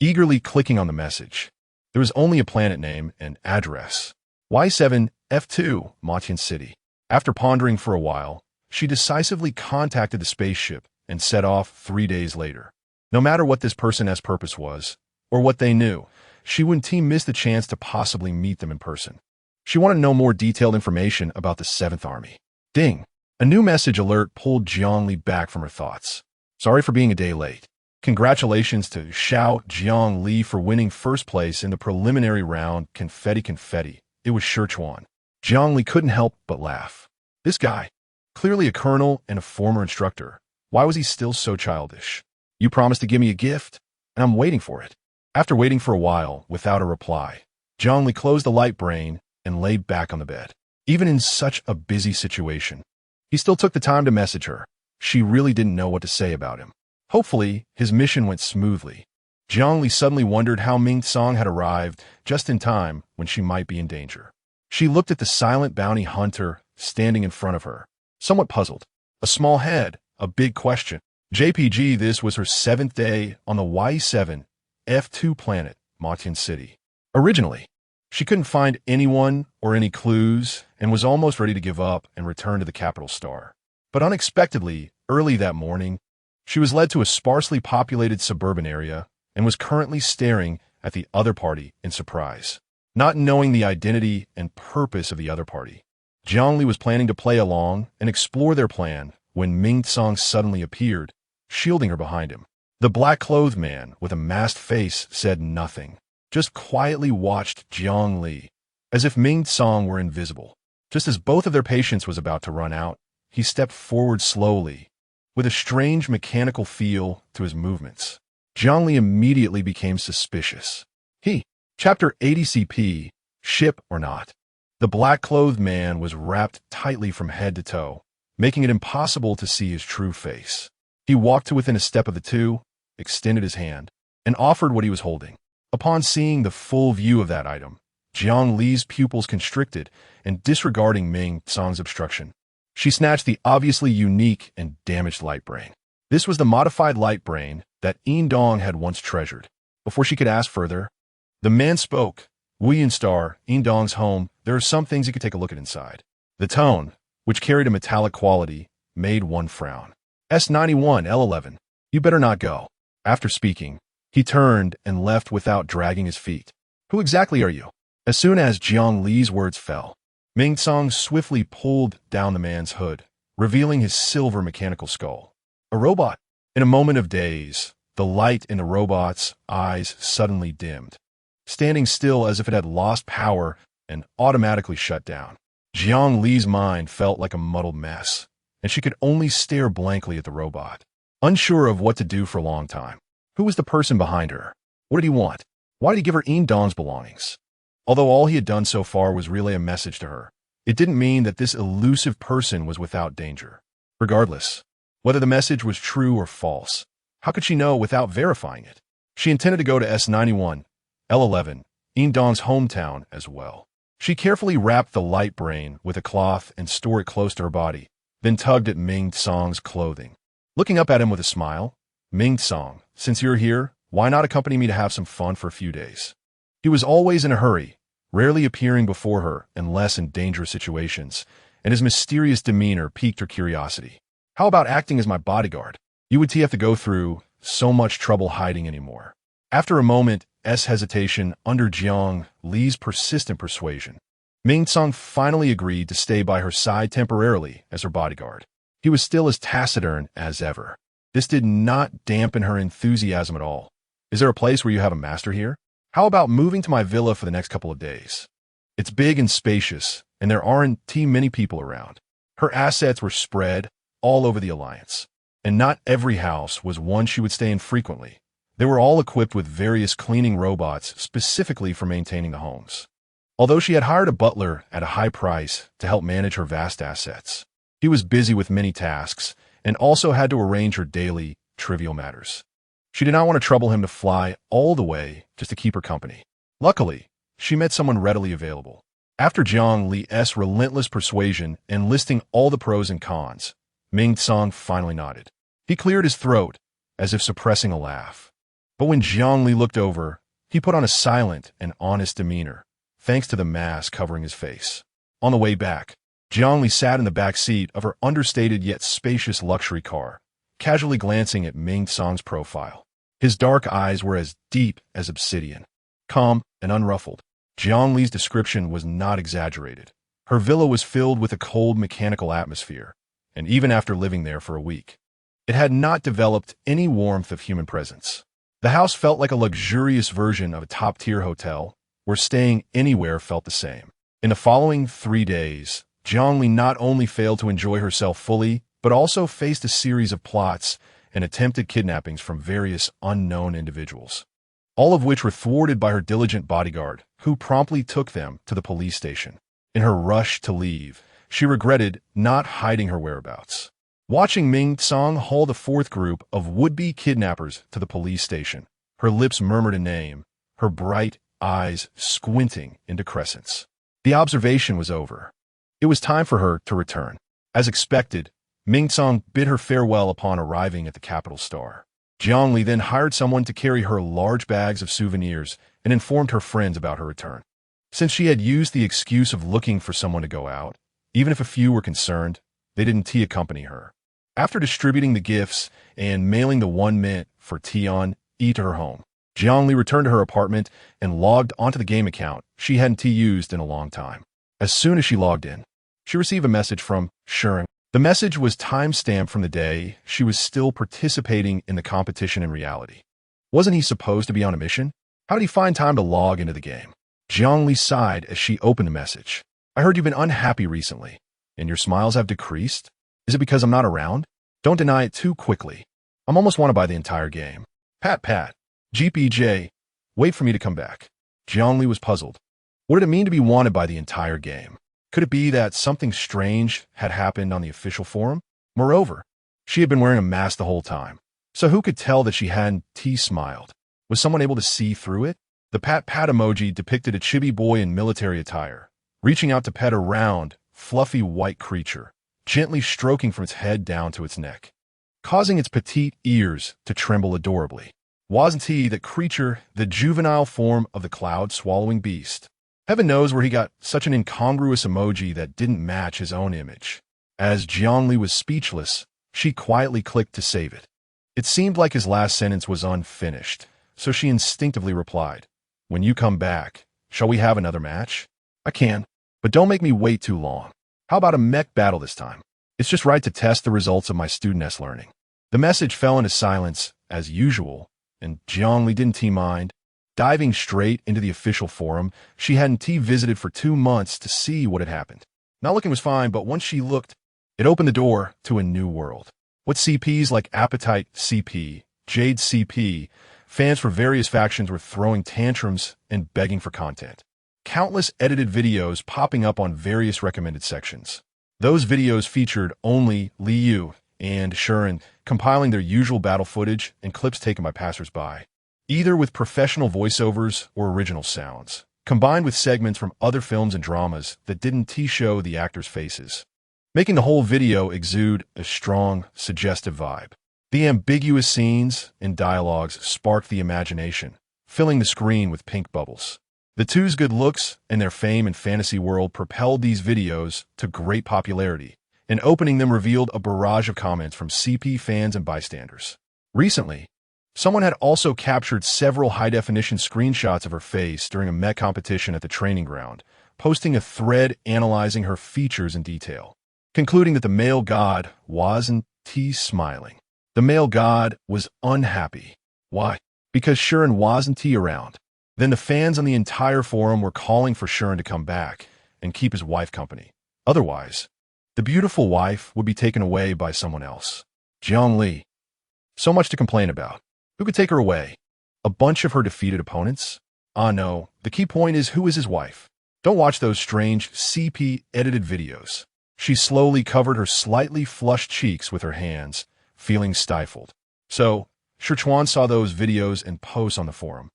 Speaker 1: Eagerly clicking on the message, there was only a planet name and address. Y7F2, Motian City. After pondering for a while, she decisively contacted the spaceship and set off 3 days later. No matter what this person's purpose was, or what they knew, she wouldn't miss the chance to possibly meet them in person. She wanted to know more detailed information about the 7th Army. Ding! A new message alert pulled Jiang Li back from her thoughts. Sorry for being a day late. Congratulations to Xiao Jiang Li for winning first place in the preliminary round. Confetti, confetti. It was Shirchuan. Jiang Li couldn't help but laugh. This guy, clearly a colonel and a former instructor, why was he still so childish? You promised to give me a gift, and I'm waiting for it. After waiting for a while without a reply, Jiang Li closed the light brain and lay back on the bed. Even in such a busy situation, he still took the time to message her. She really didn't know what to say about him. Hopefully, his mission went smoothly. Jiang Li suddenly wondered how Ming Song had arrived just in time when she might be in danger. She looked at the silent bounty hunter standing in front of her, somewhat puzzled. A small head, a big question. JPG, this was her 7th day on the Y7 F2 planet, Motian City. Originally, she couldn't find anyone or any clues and was almost ready to give up and return to the capital star. But unexpectedly, early that morning, she was led to a sparsely populated suburban area and was currently staring at the other party in surprise. Not knowing the identity and purpose of the other party, Jiang Li was planning to play along and explore their plan when Ming Tsang suddenly appeared, shielding her behind him. The black-clothed man with a masked face said nothing, just quietly watched Jiang Li, as if Ming Tsang were invisible. Just as both of their patience was about to run out, he stepped forward slowly, with a strange mechanical feel to his movements. Jiang Li immediately became suspicious. Chapter 80 CP, Ship or Not. The black-clothed man was wrapped tightly from head to toe, making it impossible to see his true face. He walked to within a step of the two, extended his hand, and offered what he was holding. Upon seeing the full view of that item, Jiang Li's pupils constricted, and disregarding Ming Tsang's obstruction, she snatched the obviously unique and damaged light brain. This was the modified light brain that Yin Dong had once treasured. Before she could ask further, the man spoke. Wuyan Star, Yin Dong's home, there are some things you could take a look at inside. The tone, which carried a metallic quality, made one frown. S91 L11. You better not go. After speaking, he turned and left without dragging his feet. Who exactly are you? As soon as Jiang Li's words fell, Ming Tsang swiftly pulled down the man's hood, revealing his silver mechanical skull. A robot. In a moment of daze, the light in the robot's eyes suddenly dimmed, standing still as if it had lost power and automatically shut down. Jiang Li's mind felt like a muddled mess, and she could only stare blankly at the robot, unsure of what to do for a long time. Who was the person behind her? What did he want? Why did he give her Yin Dong's belongings? Although all he had done so far was relay a message to her, it didn't mean that this elusive person was without danger. Regardless, whether the message was true or false, how could she know without verifying it? She intended to go to S91, L11, Yin Dong's hometown as well. She carefully wrapped the light brain with a cloth and stored it close to her body, then tugged at Ming Tsang's clothing. Looking up at him with a smile, Ming Tsang, since you're here, why not accompany me to have some fun for a few days? He was always in a hurry, rarely appearing before her unless in dangerous situations, and his mysterious demeanor piqued her curiosity. How about acting as my bodyguard? You would have to go through so much trouble hiding anymore. After a moment's hesitation under Jiang Li's persistent persuasion, Ming Tsang finally agreed to stay by her side temporarily as her bodyguard. He was still as taciturn as ever. This did not dampen her enthusiasm at all. Is there a place where you have a master here? How about moving to my villa for the next couple of days? It's big and spacious, and there aren't too many people around. Her assets were spread all over the Alliance, and not every house was one she would stay in frequently. They were all equipped with various cleaning robots specifically for maintaining the homes. Although she had hired a butler at a high price to help manage her vast assets, he was busy with many tasks and also had to arrange her daily, trivial matters. She did not want to trouble him to fly all the way just to keep her company. Luckily, she met someone readily available. After Jiang Li's relentless persuasion and listing all the pros and cons, Ming Tsang finally nodded. He cleared his throat, as if suppressing a laugh. But when Jiang Li looked over, he put on a silent and honest demeanor, thanks to the mask covering his face. On the way back, Jiang Li sat in the back seat of her understated yet spacious luxury car, casually glancing at Ming Tsang's profile. His dark eyes were as deep as obsidian. Calm and unruffled, Jiang Li's description was not exaggerated. Her villa was filled with a cold mechanical atmosphere, and even after living there for a week, it had not developed any warmth of human presence. The house felt like a luxurious version of a top-tier hotel, where staying anywhere felt the same. In the following 3 days, Jiang Li not only failed to enjoy herself fully, but also faced a series of plots and attempted kidnappings from various unknown individuals, all of which were thwarted by her diligent bodyguard, who promptly took them to the police station. In her rush to leave, she regretted not hiding her whereabouts. Watching Ming Tsang haul the fourth group of would-be kidnappers to the police station, her lips murmured a name, her bright eyes squinting into crescents. The observation was over. It was time for her to return. As expected, Ming Tsang bid her farewell upon arriving at the capital star. Jiang Li then hired someone to carry her large bags of souvenirs and informed her friends about her return. Since she had used the excuse of looking for someone to go out, even if a few were concerned, they didn't accompany her. After distributing the gifts and mailing the 1 mint for Tian E to her home, Jiang Li returned to her apartment and logged onto the game account she hadn't used in a long time. As soon as she logged in, she received a message from Shimmering. The message was time-stamped from the day she was still participating in the competition in reality. Wasn't he supposed to be on a mission? How did he find time to log into the game? Jiangli sighed as she opened the message. I heard you've been unhappy recently, and your smiles have decreased? Is it because I'm not around? Don't deny it too quickly. I'm almost wanted by the entire game. Pat. GPJ, wait for me to come back. Jiangli was puzzled. What did it mean to be wanted by the entire game? Could it be that something strange had happened on the official forum? Moreover, she had been wearing a mask the whole time. So who could tell that she hadn't smiled? Was someone able to see through it? The pat emoji depicted a chibi boy in military attire, reaching out to pet a round, fluffy white creature, gently stroking from its head down to its neck, causing its petite ears to tremble adorably. Wasn't he the creature, the juvenile form of the cloud-swallowing beast? Heaven knows where he got such an incongruous emoji that didn't match his own image. As Jiangli was speechless, she quietly clicked to save it. It seemed like his last sentence was unfinished, so she instinctively replied, When you come back, shall we have another match? I can, but don't make me wait too long. How about a mech battle this time? It's just right to test the results of my student-s learning. The message fell into silence, as usual, and Jiangli didn't mind. Diving straight into the official forum, she hadn't visited for 2 months to see what had happened. Not looking was fine, but once she looked, it opened the door to a new world. What CPs like Appetite CP, Jade CP, fans for various factions were throwing tantrums and begging for content. Countless edited videos popping up on various recommended sections. Those videos featured only Liu and Shimmering compiling their usual battle footage and clips taken by passers-by, either with professional voiceovers or original sounds, combined with segments from other films and dramas that didn't show the actors' faces, making the whole video exude a strong, suggestive vibe. The ambiguous scenes and dialogues sparked the imagination, filling the screen with pink bubbles. The two's good looks and their fame in fantasy world propelled these videos to great popularity, and opening them revealed a barrage of comments from CP fans and bystanders. Recently, someone had also captured several high-definition screenshots of her face during a mech competition at the training ground, posting a thread analyzing her features in detail, concluding that the male god wasn't smiling. The male god was unhappy. Why? Because Shimmering wasn't around. Then the fans on the entire forum were calling for Shimmering to come back and keep his wife company. Otherwise, the beautiful wife would be taken away by someone else. Jiangli. So much to complain about. Who could take her away? A bunch of her defeated opponents? Ah no, the key point is who is his wife. Don't watch those strange CP-edited videos. She slowly covered her slightly flushed cheeks with her hands, feeling stifled. So, Sichuan saw those videos and posts on the forum,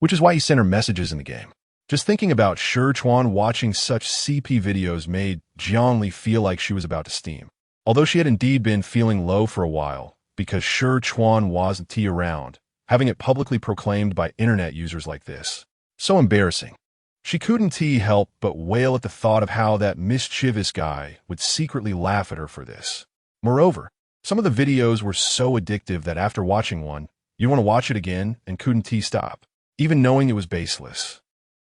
Speaker 1: which is why he sent her messages in the game. Just thinking about Sichuan watching such CP videos made Jiangli feel like she was about to steam. Although she had indeed been feeling low for a while, because Sichuan wasn't around, having it publicly proclaimed by internet users like this. So embarrassing. She couldn't help but wail at the thought of how that mischievous guy would secretly laugh at her for this. Moreover, some of the videos were so addictive that after watching one, you want to watch it again and couldn't stop, even knowing it was baseless.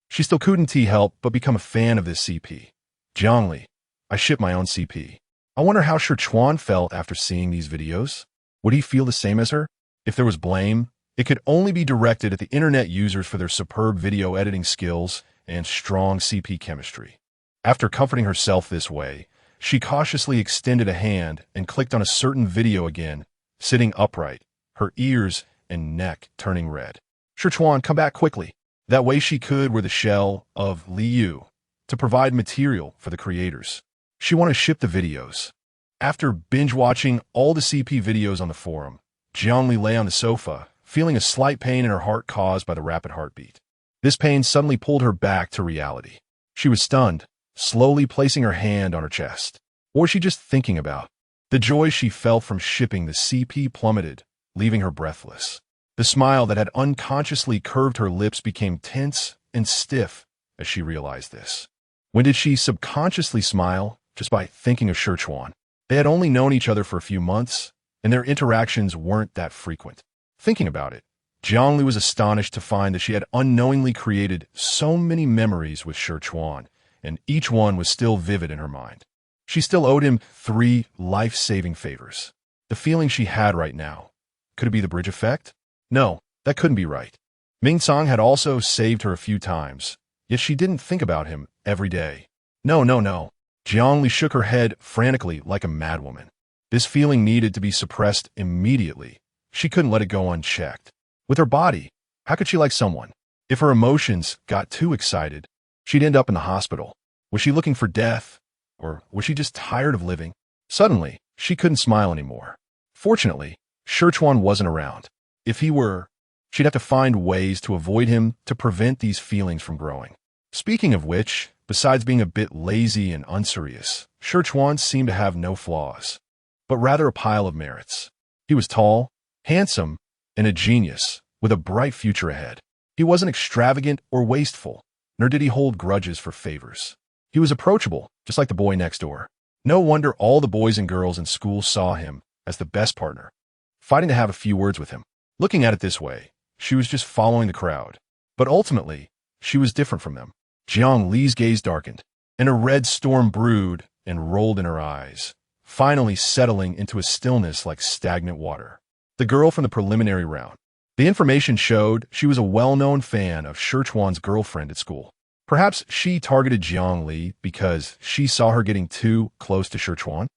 Speaker 1: She still couldn't help but become a fan of this CP. Jiangli, I ship my own CP. I wonder how Sichuan felt after seeing these videos. Would he feel the same as her? If there was blame, it could only be directed at the internet users for their superb video editing skills and strong CP chemistry. After comforting herself this way, she cautiously extended a hand and clicked on a certain video again, sitting upright, her ears and neck turning red. Sichuan, come back quickly. That way she could wear the shell of Liu to provide material for the creators. She wanted to ship the videos. After binge-watching all the CP videos on the forum, Jiangli lay on the sofa, feeling a slight pain in her heart caused by the rapid heartbeat. This pain suddenly pulled her back to reality. She was stunned, slowly placing her hand on her chest. What was she just thinking about? The joy she felt from shipping the CP plummeted, leaving her breathless. The smile that had unconsciously curved her lips became tense and stiff as she realized this. When did she subconsciously smile? Just by thinking of Sichuan. They had only known each other for a few months, and their interactions weren't that frequent. Thinking about it, Jiangli was astonished to find that she had unknowingly created so many memories with Sichuan, and each one was still vivid in her mind. She still owed him 3 life-saving favors. The feeling she had right now. Could it be the bridge effect? No, that couldn't be right. Ming Song had also saved her a few times, yet she didn't think about him every day. No, no, no. Jiang Li shook her head frantically like a madwoman. This feeling needed to be suppressed immediately. She couldn't let it go unchecked. With her body, how could she like someone? If her emotions got too excited, she'd end up in the hospital. Was she looking for death? Or was she just tired of living? Suddenly, she couldn't smile anymore. Fortunately, Shichuan wasn't around. If he were, she'd have to find ways to avoid him to prevent these feelings from growing. Speaking of which, besides being a bit lazy and unserious, Shichuan seemed to have no flaws, but rather a pile of merits. He was tall, handsome, and a genius, with a bright future ahead. He wasn't extravagant or wasteful, nor did he hold grudges for favors. He was approachable, just like the boy next door. No wonder all the boys and girls in school saw him as the best partner, fighting to have a few words with him. Looking at it this way, she was just following the crowd. But ultimately, she was different from them. Jiang Li's gaze darkened, and a red storm brewed and rolled in her eyes, finally settling into a stillness like stagnant water. The girl from the preliminary round. The information showed she was a well-known fan of Shichuan's girlfriend at school. Perhaps she targeted Jiang Li because she saw her getting too close to Shichuan.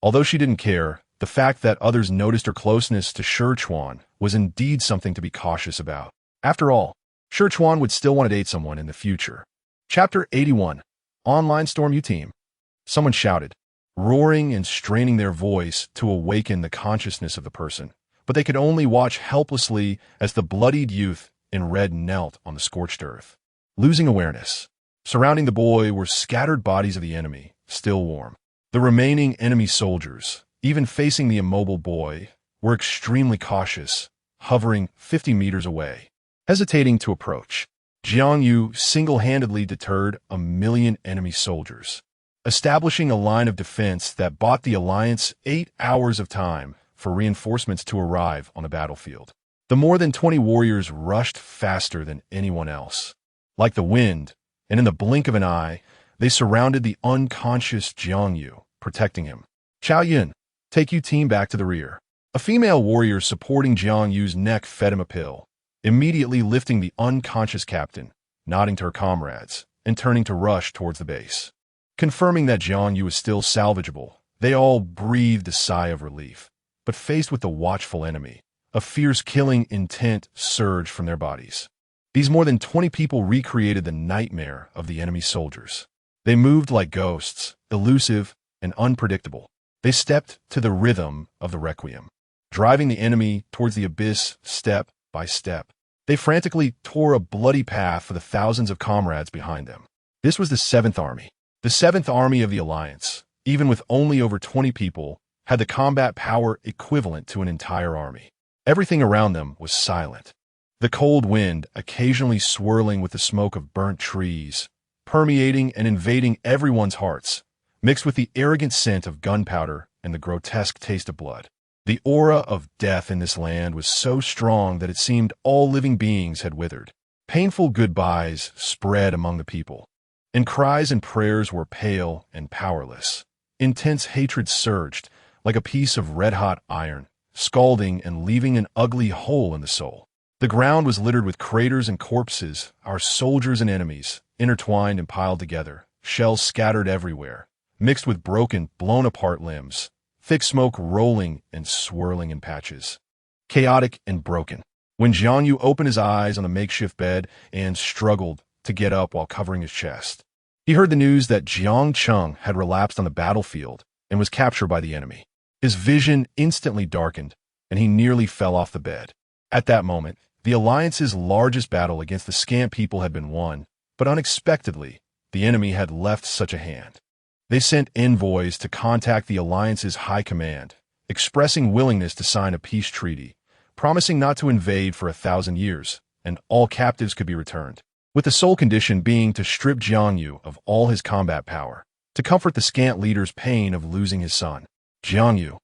Speaker 1: Although she didn't care, the fact that others noticed her closeness to Shichuan was indeed something to be cautious about. After all, Shichuan would still want to date someone in the future. Chapter 81. Online Storm U Team. Someone shouted, roaring and straining their voice to awaken the consciousness of the person, but they could only watch helplessly as the bloodied youth in red knelt on the scorched earth, losing awareness. Surrounding the boy were scattered bodies of the enemy, still warm. The remaining enemy soldiers, even facing the immobile boy, were extremely cautious, hovering 50 meters away, hesitating to approach. Jiang Yu single-handedly deterred 1 million enemy soldiers, establishing a line of defense that bought the Alliance 8 hours of time for reinforcements to arrive on the battlefield. The more than 20 warriors rushed faster than anyone else. Like the wind, and in the blink of an eye, they surrounded the unconscious Jiang Yu, protecting him. Chao Yun, take you team back to the rear. A female warrior supporting Jiang Yu's neck fed him a pill, immediately lifting the unconscious captain, nodding to her comrades, and turning to rush towards the base. Confirming that Jiang Yu was still salvageable, they all breathed a sigh of relief. But faced with the watchful enemy, a fierce killing intent surged from their bodies. These more than 20 people recreated the nightmare of the enemy soldiers. They moved like ghosts, elusive and unpredictable. They stepped to the rhythm of the requiem, driving the enemy towards the abyss step by step. They frantically tore a bloody path for the thousands of comrades behind them. This was the 7th Army. The 7th Army of the Alliance, even with only over 20 people, had the combat power equivalent to an entire army. Everything around them was silent. The cold wind occasionally swirling with the smoke of burnt trees, permeating and invading everyone's hearts, mixed with the arrogant scent of gunpowder and the grotesque taste of blood. The aura of death in this land was so strong that it seemed all living beings had withered. Painful goodbyes spread among the people, and cries and prayers were pale and powerless. Intense hatred surged, like a piece of red-hot iron, scalding and leaving an ugly hole in the soul. The ground was littered with craters and corpses, our soldiers and enemies, intertwined and piled together, shells scattered everywhere, mixed with broken, blown-apart limbs, thick smoke rolling and swirling in patches. Chaotic and broken. When Jiang Yu opened his eyes on the makeshift bed and struggled to get up while covering his chest, he heard the news that Jiang Cheng had relapsed on the battlefield and was captured by the enemy. His vision instantly darkened, and he nearly fell off the bed. At that moment, the Alliance's largest battle against the scant people had been won, but unexpectedly, the enemy had left such a hand. They sent envoys to contact the Alliance's high command, expressing willingness to sign a peace treaty, promising not to invade for 1,000 years, and all captives could be returned, with the sole condition being to strip Jiang Yu of all his combat power, to comfort the scant leader's pain of losing his son. Jiang Yu,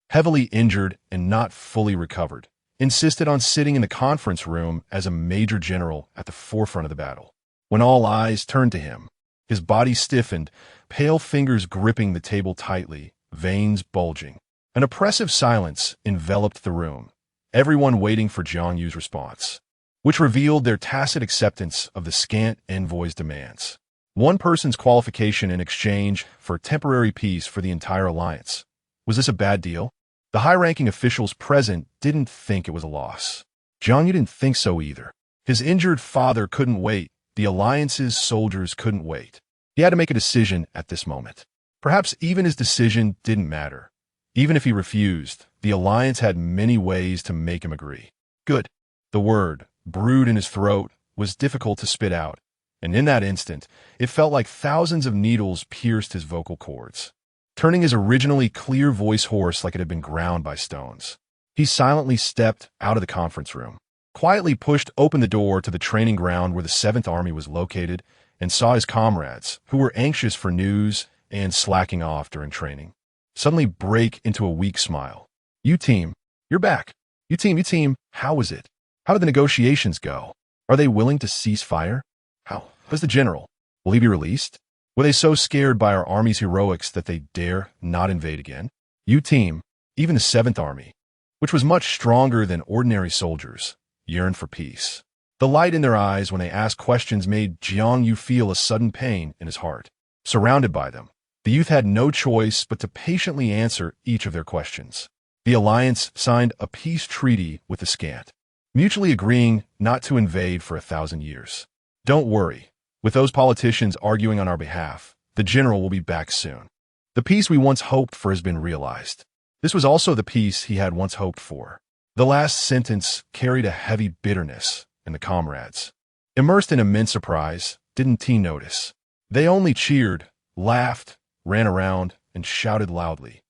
Speaker 1: heavily injured and not fully recovered, insisted on sitting in the conference room as a major general at the forefront of the battle. When all eyes turned to him, His body stiffened, pale fingers gripping the table tightly, veins bulging. An oppressive silence enveloped the room, everyone waiting for Jiang Yu's response, which revealed their tacit acceptance of the scant envoy's demands. One person's qualification in exchange for temporary peace for the entire alliance. Was this a bad deal? The high-ranking officials present didn't think it was a loss. Jiang Yu didn't think so either. His injured father couldn't wait. The alliance's soldiers couldn't wait. He had to make a decision at this moment. Perhaps even his decision didn't matter. Even if he refused, the alliance had many ways to make him agree. Good. The word, brewed in his throat, was difficult to spit out, and in that instant, it felt like thousands of needles pierced his vocal cords, turning his originally clear voice hoarse like it had been ground by stones. He silently stepped out of the conference room, quietly pushed open the door to the training ground where the 7th Army was located, and saw his comrades, who were anxious for news and slacking off during training, suddenly break into a weak smile. You team, you're back. You team, how is it? How did the negotiations go? Are they willing to cease fire? How's the general? Will he be released? Were they so scared by our army's heroics that they dare not invade again? You team, even the 7th Army, which was much stronger than ordinary soldiers, yearned for peace. The light in their eyes when they asked questions made Jiang Yu feel a sudden pain in his heart. Surrounded by them, the youth had no choice but to patiently answer each of their questions. The alliance signed a peace treaty with the Scant, mutually agreeing not to invade for 1,000 years. Don't worry. With those politicians arguing on our behalf, the general will be back soon. The peace we once hoped for has been realized. This was also the peace he had once hoped for. The last sentence carried a heavy bitterness, and the comrades, immersed in immense surprise, didn't notice. They only cheered, laughed, ran around, and shouted loudly.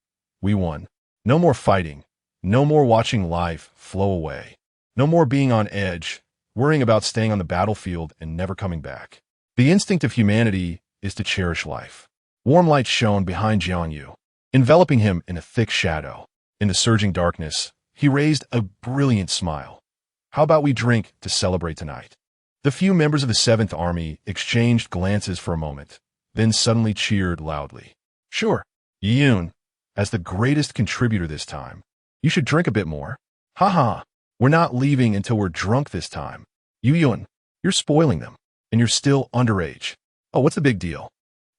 Speaker 1: We won. No more fighting. No more watching life flow away. No more being on edge, worrying about staying on the battlefield and never coming back. The instinct of humanity is to cherish life. Warm light shone behind Jiang Yu, enveloping him in a thick shadow. In the surging darkness, he raised a brilliant smile. How about we drink to celebrate tonight? The few members of the 7th Army exchanged glances for a moment, then suddenly cheered loudly. Sure, Yun, as the greatest contributor this time, you should drink a bit more. Ha. We're not leaving until we're drunk this time. Yun, you're spoiling them, and you're still underage. Oh, what's the big deal?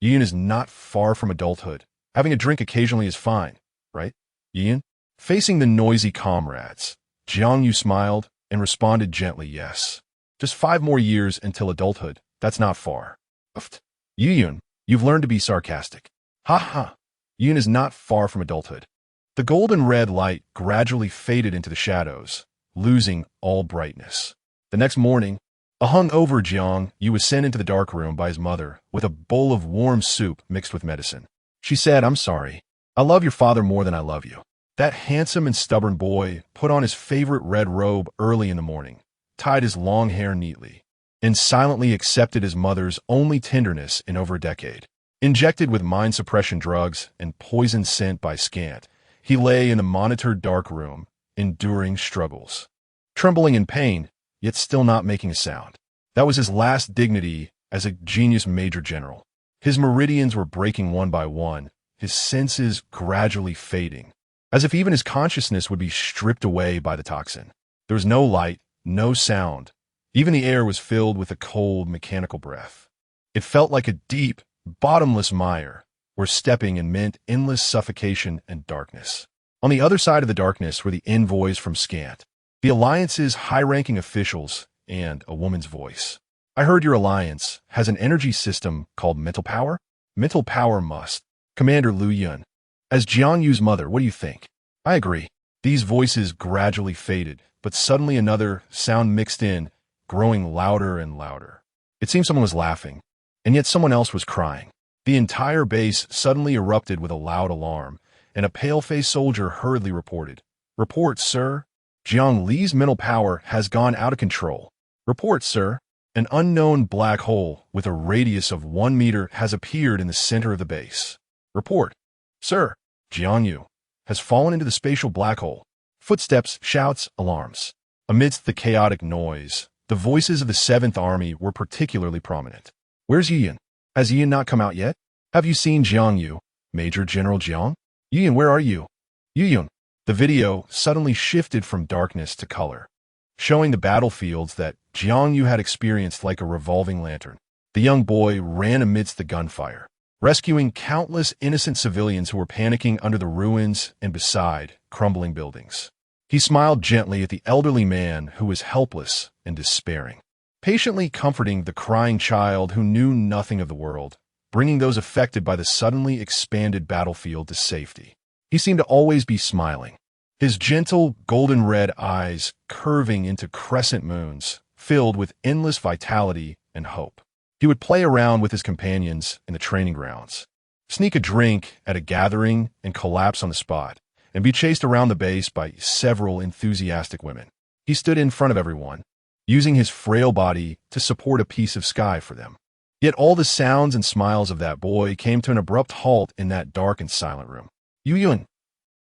Speaker 1: Yun is not far from adulthood. Having a drink occasionally is fine, right? Yun? Facing the noisy comrades, Jiang Yu smiled and responded gently, yes. Just 5 more years until adulthood. That's not far. Yun, you've learned to be sarcastic. Ha. Yun is not far from adulthood. The golden red light gradually faded into the shadows, losing all brightness. The next morning, a hungover Jiang Yu was sent into the dark room by his mother with a bowl of warm soup mixed with medicine. She said, I'm sorry. I love your father more than I love you. That handsome and stubborn boy put on his favorite red robe early in the morning, tied his long hair neatly, and silently accepted his mother's only tenderness in over a decade. Injected with mind suppression drugs and poison sent by Scant, he lay in the monitored dark room, enduring struggles. Trembling in pain, yet still not making a sound. That was his last dignity as a genius major general. His meridians were breaking one by one, his senses gradually fading, as if even his consciousness would be stripped away by the toxin. There was no light, no sound. Even the air was filled with a cold, mechanical breath. It felt like a deep, bottomless mire, where stepping in meant endless suffocation and darkness. On the other side of the darkness were the envoys from Scant, the Alliance's high-ranking officials, and a woman's voice. I heard your alliance has an energy system called mental power? Mental power must. Commander Lu Yun. As Jiang Yu's mother, what do you think? I agree. These voices gradually faded, but suddenly another sound mixed in, growing louder and louder. It seemed someone was laughing, and yet someone else was crying. The entire base suddenly erupted with a loud alarm, and a pale-faced soldier hurriedly reported. Report, sir. Jiang Li's mental power has gone out of control. Report, sir. An unknown black hole with a radius of 1 meter has appeared in the center of the base. Report. Sir, Jiang Yu has fallen into the spatial black hole. Footsteps, shouts, alarms. Amidst the chaotic noise, the voices of the 7th Army were particularly prominent. Where's Yun? Has Ian not come out yet? Have you seen Jiang Yu, Major General Jiang? Ian, where are you? Yuyun. The video suddenly shifted from darkness to color, showing the battlefields that Jiang Yu had experienced like a revolving lantern. The young boy ran amidst the gunfire, rescuing countless innocent civilians who were panicking under the ruins and beside crumbling buildings. He smiled gently at the elderly man who was helpless and despairing, patiently comforting the crying child who knew nothing of the world, bringing those affected by the suddenly expanded battlefield to safety. He seemed to always be smiling, his gentle golden-red eyes curving into crescent moons, filled with endless vitality and hope. He would play around with his companions in the training grounds, sneak a drink at a gathering and collapse on the spot, and be chased around the base by several enthusiastic women. He stood in front of everyone, using his frail body to support a piece of sky for them. Yet all the sounds and smiles of that boy came to an abrupt halt in that dark and silent room. Yuyun.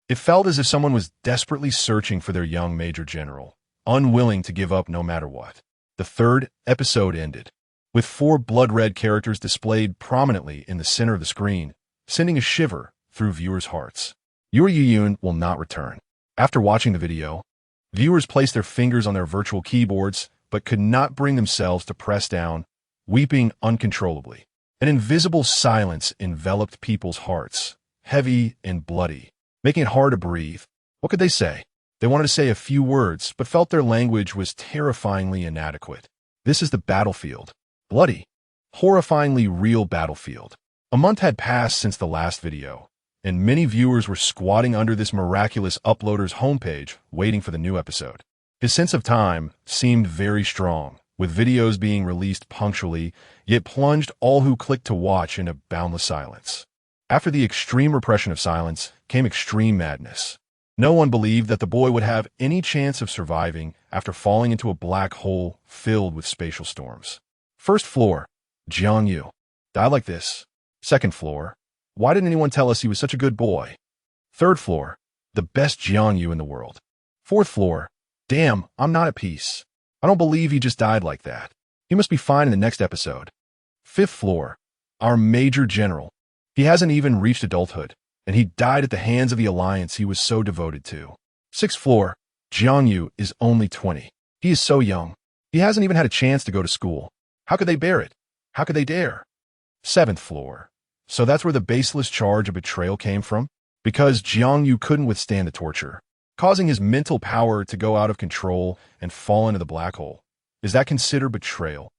Speaker 1: It felt as if someone was desperately searching for their young Major General, unwilling to give up no matter what. The third episode ended, with 4 blood-red characters displayed prominently in the center of the screen, sending a shiver through viewers' hearts. Your Yuyun will not return. After watching the video, viewers placed their fingers on their virtual keyboards but could not bring themselves to press down, weeping uncontrollably. An invisible silence enveloped people's hearts, heavy and bloody, making it hard to breathe. What could they say? They wanted to say a few words, but felt their language was terrifyingly inadequate. This is the battlefield. Bloody, horrifyingly real battlefield. A month had passed since the last video, and many viewers were squatting under this miraculous uploader's homepage, waiting for the new episode. His sense of time seemed very strong, with videos being released punctually, yet plunged all who clicked to watch into boundless silence. After the extreme repression of silence came extreme madness. No one believed that the boy would have any chance of surviving after falling into a black hole filled with spatial storms. First floor, Jiang Yu. Died like this. Second floor, why didn't anyone tell us he was such a good boy? Third floor, the best Jiang Yu in the world. Fourth floor, damn, I'm not at peace. I don't believe he just died like that. He must be fine in the next episode. Fifth floor, our Major General. He hasn't even reached adulthood, and he died at the hands of the alliance he was so devoted to. Sixth floor, Jiang Yu is only 20. He is so young. He hasn't even had a chance to go to school. How could they bear it? How could they dare? Seventh floor. So that's where the baseless charge of betrayal came from? Because Jiang Yu couldn't withstand the torture, causing his mental power to go out of control and fall into the black hole. Is that considered betrayal?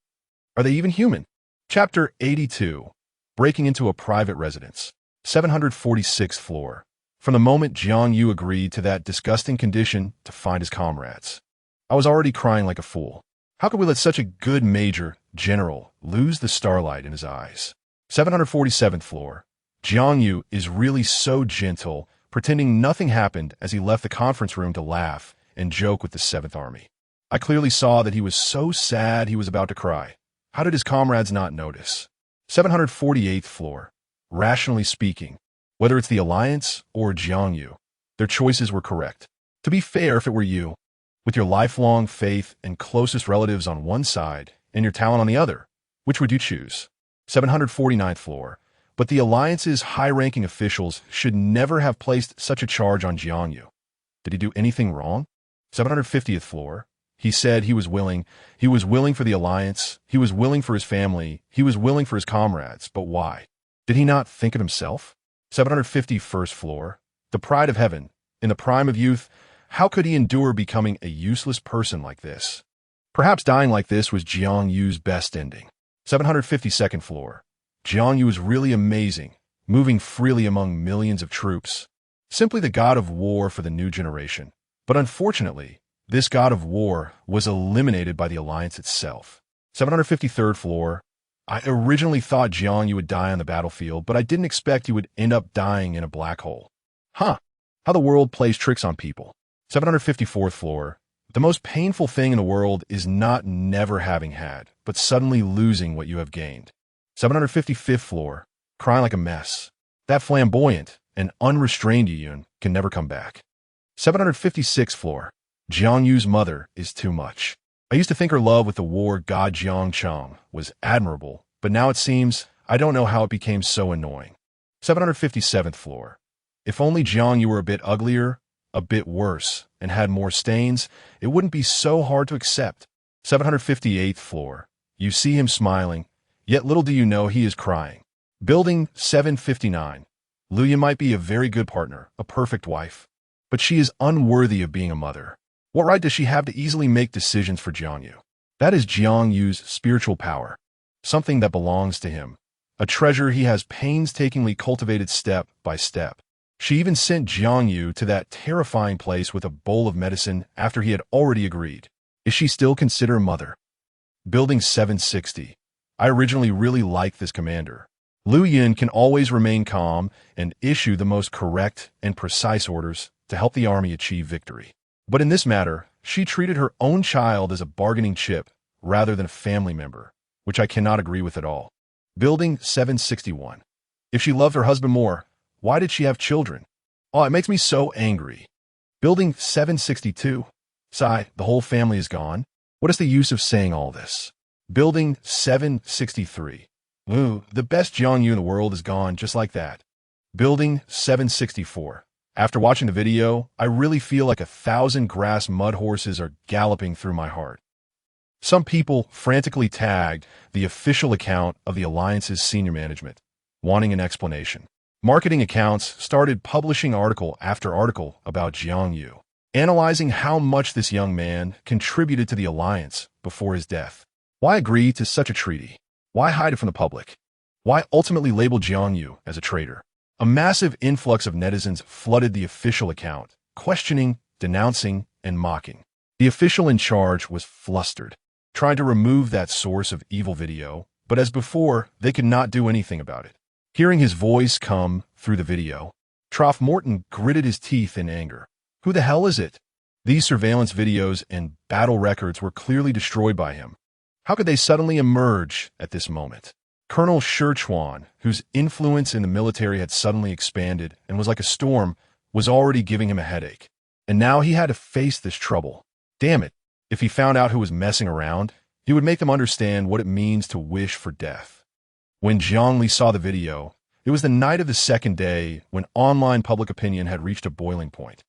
Speaker 1: Are they even human? Chapter 82. Breaking into a private residence. 746th floor. From the moment Jiang Yu agreed to that disgusting condition to find his comrades, I was already crying like a fool. How could we let such a good Major General lose the starlight in his eyes? 747th floor. Jiang Yu is really so gentle, pretending nothing happened as he left the conference room to laugh and joke with the 7th Army. I clearly saw that he was so sad he was about to cry. How did his comrades not notice? 748th floor. Rationally speaking, whether it's the Alliance or Jiang Yu, their choices were correct. To be fair, if it were you, with your lifelong faith and closest relatives on one side and your talent on the other, which would you choose? 749th floor. But the Alliance's high-ranking officials should never have placed such a charge on Jiang Yu. Did he do anything wrong? 750th floor. He said he was willing. He was willing for the Alliance. He was willing for his family. He was willing for his comrades. But why? Did he not think of himself? 751st floor. The pride of heaven. In the prime of youth, how could he endure becoming a useless person like this? Perhaps dying like this was Jiang Yu's best ending. 752nd floor. Jiang Yu was really amazing, moving freely among millions of troops. Simply the god of war for the new generation. But unfortunately, this god of war was eliminated by the Alliance itself. 753rd floor. I originally thought Jiang Yu would die on the battlefield, but I didn't expect he would end up dying in a black hole. Huh. How the world plays tricks on people. 754th floor. The most painful thing in the world is not never having had, but suddenly losing what you have gained. 755th floor. Crying like a mess. That flamboyant and unrestrained Yuyun can never come back. 756th floor. Jiang Yu's mother is too much. I used to think her love with the war god Jiang Chang was admirable, but now it seems I don't know how it became so annoying. 757th floor. If only Jiang were a bit uglier, a bit worse, and had more stains, it wouldn't be so hard to accept. 758th floor. You see him smiling, yet little do you know he is crying. Building 759. Luya might be a very good partner, a perfect wife, but she is unworthy of being a mother. What right does she have to easily make decisions for Jiang? That is Jiang spiritual power, something that belongs to him, a treasure he has painstakingly cultivated step by step. She even sent Jiang to that terrifying place with a bowl of medicine after he had already agreed. Is she still considered a mother? Building 760. I originally really liked this commander. Lu Yin can always remain calm and issue the most correct and precise orders to help the army achieve victory. But in this matter, she treated her own child as a bargaining chip rather than a family member, which I cannot agree with at all. Building 761. If she loved her husband more, why did she have children? Oh, it makes me so angry. Building 762. Sigh, the whole family is gone. What is the use of saying all this? Building 763. Ooh, the best Jiang in the world is gone just like that. Building 764. After watching the video, I really feel like 1,000 grass mud horses are galloping through my heart. Some people frantically tagged the official account of the Alliance's senior management, wanting an explanation. Marketing accounts started publishing article after article about Jiang, analyzing how much this young man contributed to the Alliance before his death. Why agree to such a treaty? Why hide it from the public? Why ultimately label Jiang as a traitor? A massive influx of netizens flooded the official account, questioning, denouncing, and mocking. The official in charge was flustered, trying to remove that source of evil video, but as before, they could not do anything about it. Hearing his voice come through the video, Troff Morton gritted his teeth in anger. Who the hell is it? These surveillance videos and battle records were clearly destroyed by him. How could they suddenly emerge at this moment? Colonel Shirchuan, whose influence in the military had suddenly expanded and was like a storm, was already giving him a headache. And now he had to face this trouble. Damn it, if he found out who was messing around, he would make them understand what it means to wish for death. When Zhongli saw the video, it was the night of the second day when online public opinion had reached a boiling point.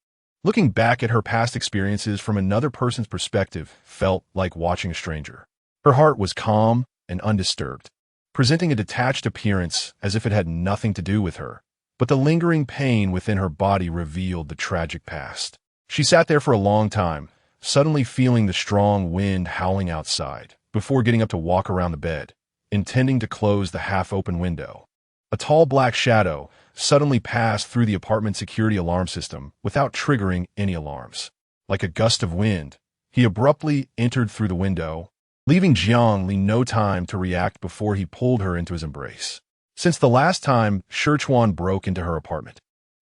Speaker 1: Looking back at her past experiences from another person's perspective felt like watching a stranger. Her heart was calm and undisturbed, presenting a detached appearance as if it had nothing to do with her. But the lingering pain within her body revealed the tragic past. She sat there for a long time, suddenly feeling the strong wind howling outside, before getting up to walk around the bed, intending to close the half-open window. A tall black shadow suddenly passed through the apartment security alarm system without triggering any alarms. Like a gust of wind, he abruptly entered through the window, leaving Jiang no time to react before he pulled her into his embrace. Since the last time Shirchuan broke into her apartment,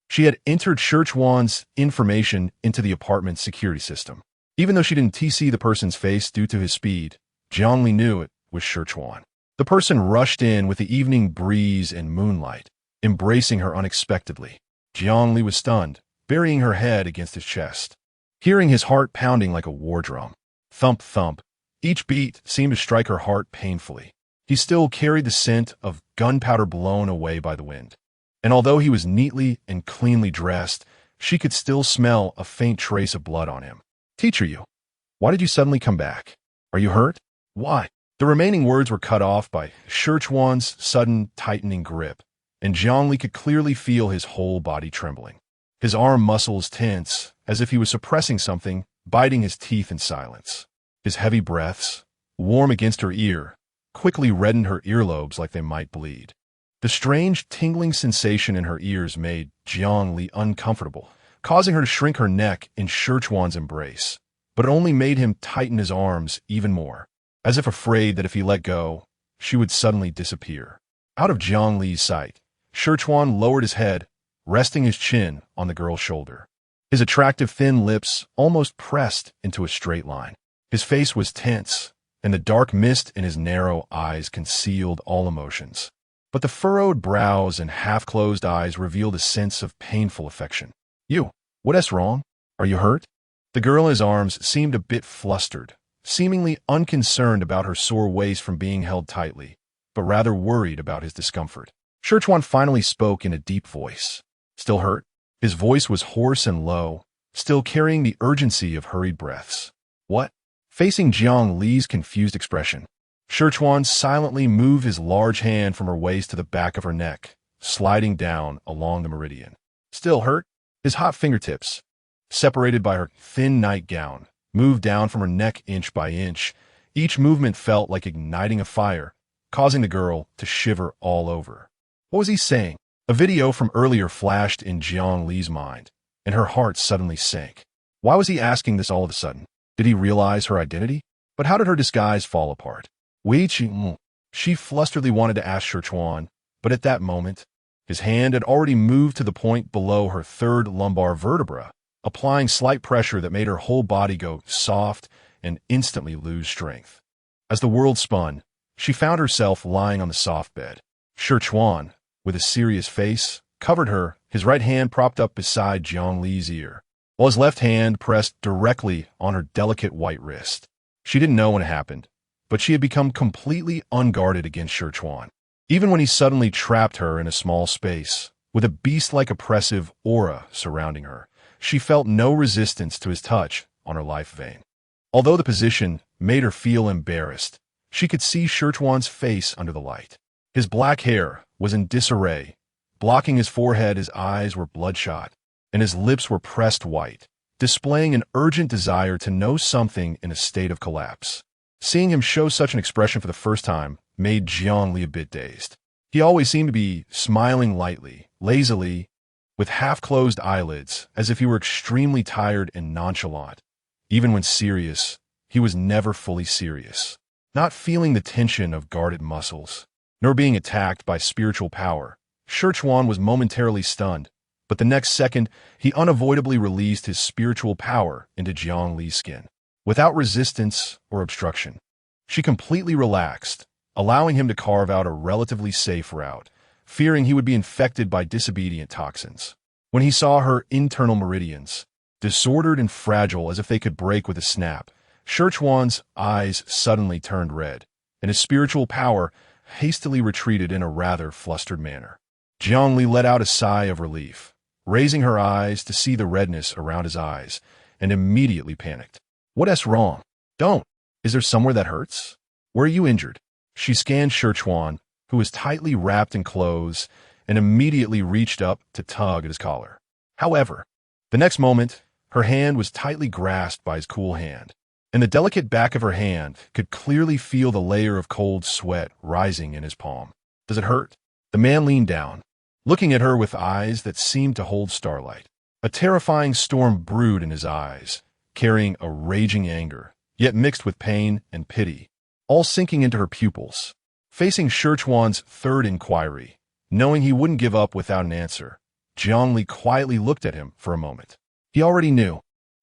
Speaker 1: she had entered Shirchuan's information into the apartment security system. Even though she didn't TC the person's face due to his speed, Jiang knew it was Shirchuan. The person rushed in with the evening breeze and moonlight, embracing her unexpectedly. Jiang was stunned, burying her head against his chest, hearing his heart pounding like a war drum. Thump, thump. Each beat seemed to strike her heart painfully. He still carried the scent of gunpowder blown away by the wind. And although he was neatly and cleanly dressed, she could still smell a faint trace of blood on him. Teacher, why did you suddenly come back? Are you hurt? Why? The remaining words were cut off by Shirchuan's sudden tightening grip, and Zhongli could clearly feel his whole body trembling. His arm muscles tense, as if he was suppressing something, biting his teeth in silence. His heavy breaths, warm against her ear, quickly reddened her earlobes like they might bleed. The strange tingling sensation in her ears made Jiang uncomfortable, causing her to shrink her neck in Shirchuan's embrace. But it only made him tighten his arms even more, as if afraid that if he let go, she would suddenly disappear. Out of Jiang sight, Shirchuan lowered his head, resting his chin on the girl's shoulder. His attractive thin lips almost pressed into a straight line. His face was tense, and the dark mist in his narrow eyes concealed all emotions. But the furrowed brows and half-closed eyes revealed a sense of painful affection. What's wrong? Are you hurt? The girl in his arms seemed a bit flustered, seemingly unconcerned about her sore waist from being held tightly. but rather worried about his discomfort. Scherchuan finally spoke in a deep voice. Still hurt? His voice was hoarse and low, still carrying the urgency of hurried breaths. What? Facing Jiang Li's confused expression, Scherchuan silently moved his large hand from her waist to the back of her neck, sliding down along the meridian. Still hurt? His hot fingertips, separated by her thin nightgown, moved down from her neck inch by inch. Each movement felt like igniting a fire, causing the girl to shiver all over. What was he saying? A video from earlier flashed in Jiang Li's mind, and her heart suddenly sank. Why was he asking this all of a sudden? Did he realize her identity? But how did her disguise fall apart? She flusteredly wanted to ask Scherchuan, but at that moment, his hand had already moved to the point below her third lumbar vertebra, applying slight pressure that made her whole body go soft and instantly lose strength. As the world spun, she found herself lying on the soft bed. Scherchuan, with a serious face, covered her, his right hand propped up beside Jiang Li's ear, while his left hand pressed directly on her delicate white wrist. She didn't know when it happened, but she had become completely unguarded against Scherchuan. Even when he suddenly trapped her in a small space, with a beast-like oppressive aura surrounding her, she felt no resistance to his touch on her life vein. Although the position made her feel embarrassed, she could see Scherchuan's face under the light. His black hair was in disarray, blocking his forehead. His eyes were bloodshot, and his lips were pressed white, displaying an urgent desire to know something in a state of collapse. Seeing him show such an expression for the first time made Jiang Li a bit dazed. He always seemed to be smiling lightly, lazily, with half-closed eyelids, as if he were extremely tired and nonchalant. Even when serious, he was never fully serious. Not feeling the tension of guarded muscles, nor being attacked by spiritual power, Scherchuan was momentarily stunned, but the next second, he unavoidably released his spiritual power into Jiang Li's skin. Without resistance or obstruction, she completely relaxed, allowing him to carve out a relatively safe route, fearing he would be infected by disobedient toxins. When he saw her internal meridians, disordered and fragile as if they could break with a snap, Scherchuan's eyes suddenly turned red, and his spiritual power hastily retreated in a rather flustered manner. Jiang Li let out a sigh of relief, raising her eyes to see the redness around his eyes, and immediately panicked. What's wrong? Don't. Is there somewhere that hurts? Where are you injured? She scanned Scherchuan, who was tightly wrapped in clothes, and immediately reached up to tug at his collar. However, the next moment, her hand was tightly grasped by his cool hand, and the delicate back of her hand could clearly feel the layer of cold sweat rising in his palm. Does it hurt? The man leaned down, looking at her with eyes that seemed to hold starlight. A terrifying storm brewed in his eyes, carrying a raging anger, yet mixed with pain and pity, all sinking into her pupils. Facing Scherchuan's third inquiry, knowing he wouldn't give up without an answer, Jiang Li quietly looked at him for a moment. He already knew.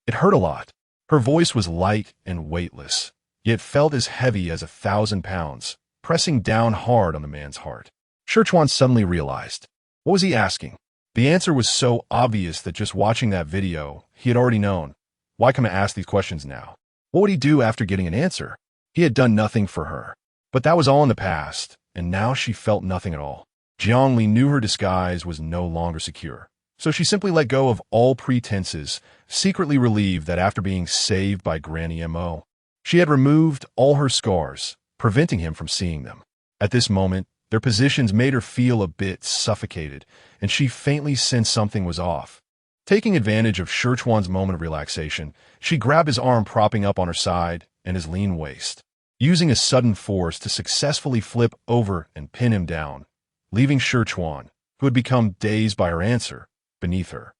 Speaker 1: It hurt a lot. Her voice was light and weightless, yet felt as heavy as 1,000 pounds, pressing down hard on the man's heart. Scherchuan suddenly realized. What was he asking? The answer was so obvious that just watching that video, he had already known. Why come to ask these questions now? What would he do after getting an answer? He had done nothing for her. But that was all in the past, and now she felt nothing at all. Jiang Li knew her disguise was no longer secure, so she simply let go of all pretenses, secretly relieved that after being saved by Granny M.O., she had removed all her scars, preventing him from seeing them. At this moment, their positions made her feel a bit suffocated, and she faintly sensed something was off. Taking advantage of Scherchuan's moment of relaxation, she grabbed his arm propping up on her side and his lean waist, using a sudden force to successfully flip over and pin him down, leaving Scherchuan, who had become dazed by her answer, beneath her.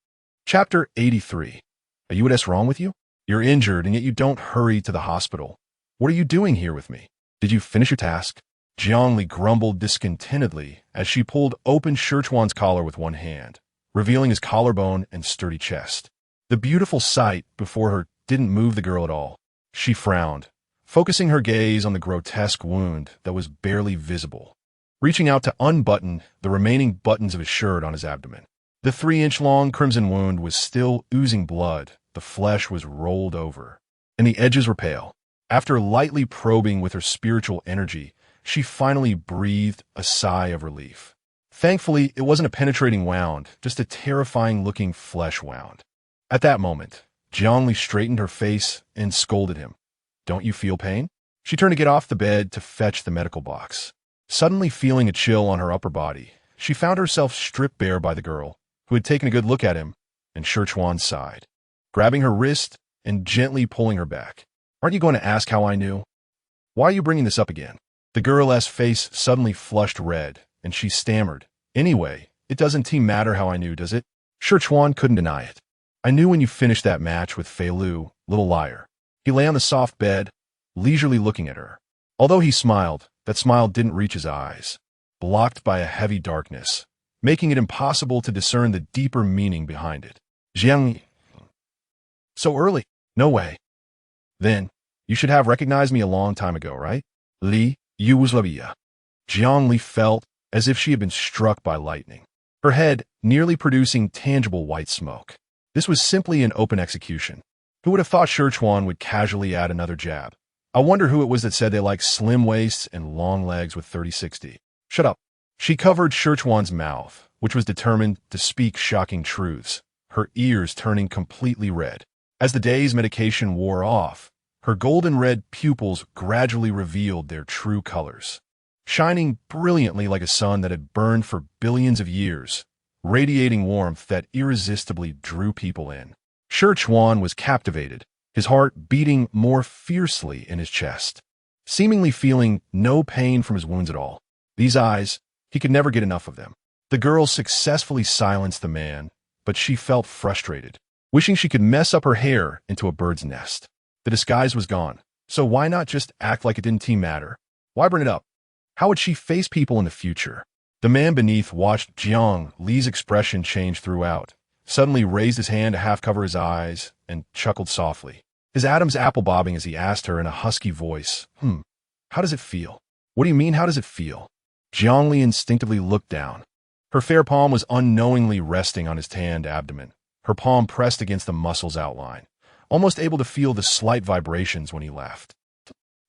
Speaker 1: Chapter 83. Are you what's wrong with you? You're injured, and yet you don't hurry to the hospital. What are you doing here with me? Did you finish your task? Jiang Li grumbled discontentedly as she pulled open Scherchuan's collar with one hand, revealing his collarbone and sturdy chest. The beautiful sight before her didn't move the girl at all. She frowned, focusing her gaze on the grotesque wound that was barely visible, reaching out to unbutton the remaining buttons of his shirt on his abdomen. The 3-inch-long crimson wound was still oozing blood, the flesh was rolled over, and the edges were pale. After lightly probing with her spiritual energy, she finally breathed a sigh of relief. Thankfully, it wasn't a penetrating wound, just a terrifying-looking flesh wound. At that moment, Jiangli straightened her face and scolded him. "Don't you feel pain?" She turned to get off the bed to fetch the medical box. Suddenly feeling a chill on her upper body, she found herself stripped bare by the girl, who had taken a good look at him, and Scherchuan sighed, grabbing her wrist and gently pulling her back. "Aren't you going to ask how I knew? Why are you bringing this up again?" The girl's face suddenly flushed red, and she stammered. "Anyway, it doesn't matter how I knew, does it?" Scherchuan couldn't deny it. "I knew when you finished that match with Fei Lu, little liar." He lay on the soft bed, leisurely looking at her. Although he smiled, that smile didn't reach his eyes, blocked by a heavy darkness, making it impossible to discern the deeper meaning behind it. "Jiang, so early? No way. Then, you should have recognized me a long time ago, right? Li, you was Labia." Jiang Li felt as if she had been struck by lightning, her head nearly producing tangible white smoke. This was simply an open execution. Who would have thought Scherchuan would casually add another jab? I wonder who it was that said they like slim waists and long legs with 30-60. Shut up. She covered Scherchuan's mouth, which was determined to speak shocking truths, her ears turning completely red. As the day's medication wore off, her golden red pupils gradually revealed their true colors, shining brilliantly like a sun that had burned for billions of years, radiating warmth that irresistibly drew people in. Scherchuan was captivated, his heart beating more fiercely in his chest, seemingly feeling no pain from his wounds at all. These eyes, he could never get enough of them. The girl successfully silenced the man, but she felt frustrated, wishing she could mess up her hair into a bird's nest. The disguise was gone, so why not just act like it didn't matter? Why bring it up? How would she face people in the future? The man beneath watched Jiang Li's expression change throughout, suddenly raised his hand to half cover his eyes, and chuckled softly, his Adam's apple bobbing as he asked her in a husky voice, how does it feel? What do you mean, how does it feel? Jiang Li instinctively looked down. Her fair palm was unknowingly resting on his tanned abdomen, her palm pressed against the muscle's outline, almost able to feel the slight vibrations when he laughed.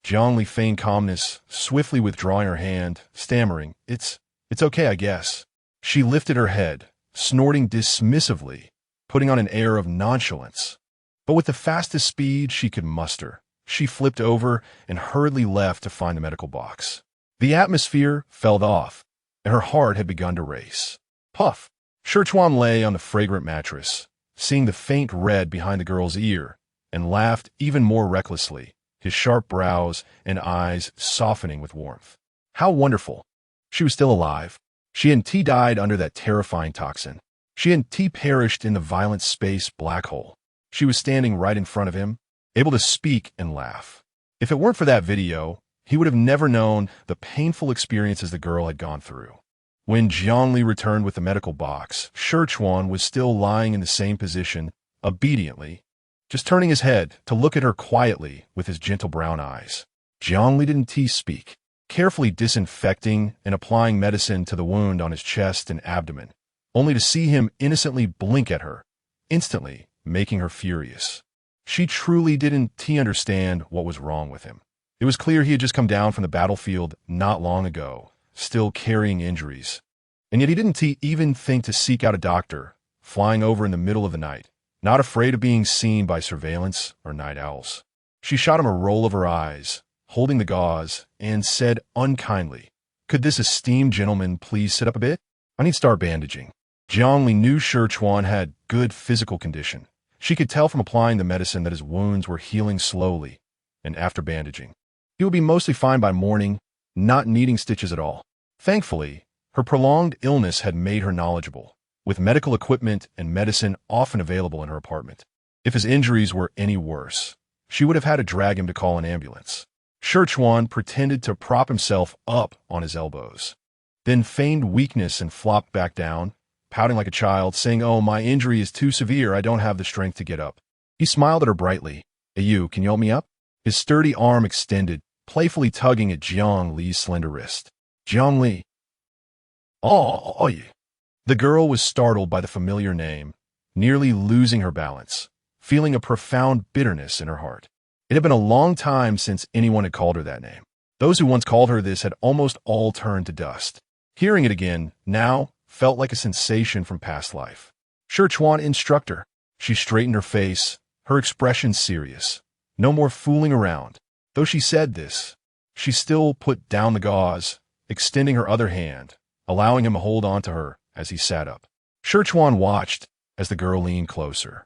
Speaker 1: Jiang Li feigned calmness, swiftly withdrawing her hand, stammering, It's okay, I guess." She lifted her head, snorting dismissively, putting on an air of nonchalance. But with the fastest speed she could muster, she flipped over and hurriedly left to find the medical box. The atmosphere felt off, and her heart had begun to race. Puff! Scherchuan lay on the fragrant mattress, seeing the faint red behind the girl's ear, and laughed even more recklessly, his sharp brows and eyes softening with warmth. How wonderful! She was still alive. She hadn't died under that terrifying toxin. She hadn't perished in the violent space black hole. She was standing right in front of him, able to speak and laugh. If it weren't for that video, he would have never known the painful experiences the girl had gone through. When Jiang Li returned with the medical box, Scherchuan was still lying in the same position, obediently, just turning his head to look at her quietly with his gentle brown eyes. Jiang Li didn't speak, carefully disinfecting and applying medicine to the wound on his chest and abdomen, only to see him innocently blink at her, instantly making her furious. She truly didn't understand what was wrong with him. It was clear he had just come down from the battlefield not long ago, still carrying injuries. And yet he didn't even think to seek out a doctor, flying over in the middle of the night, not afraid of being seen by surveillance or night owls. She shot him a roll of her eyes, holding the gauze, and said unkindly, "Could this esteemed gentleman please sit up a bit? I need to start bandaging." Jiang Li knew Scherchuan had good physical condition. She could tell from applying the medicine that his wounds were healing slowly, and after bandaging, he would be mostly fine by morning, not needing stitches at all. Thankfully, her prolonged illness had made her knowledgeable, with medical equipment and medicine often available in her apartment. If his injuries were any worse, she would have had to drag him to call an ambulance. Scherchuan pretended to prop himself up on his elbows, then feigned weakness and flopped back down, pouting like a child, saying, "Oh, my injury is too severe, I don't have the strength to get up." He smiled at her brightly. "Hey you, can you help me up?" His sturdy arm extended, playfully tugging at Jiang Li's slender wrist. Jiang Li. Oh, yeah. The girl was startled by the familiar name, nearly losing her balance, feeling a profound bitterness in her heart. It had been a long time since anyone had called her that name. Those who once called her this had almost all turned to dust. Hearing it again, now, felt like a sensation from past life. Sichuan instructor. She straightened her face, her expression serious. No more fooling around. Though she said this, she still put down the gauze, extending her other hand, allowing him to hold on to her as he sat up. Sichuan watched as the girl leaned closer,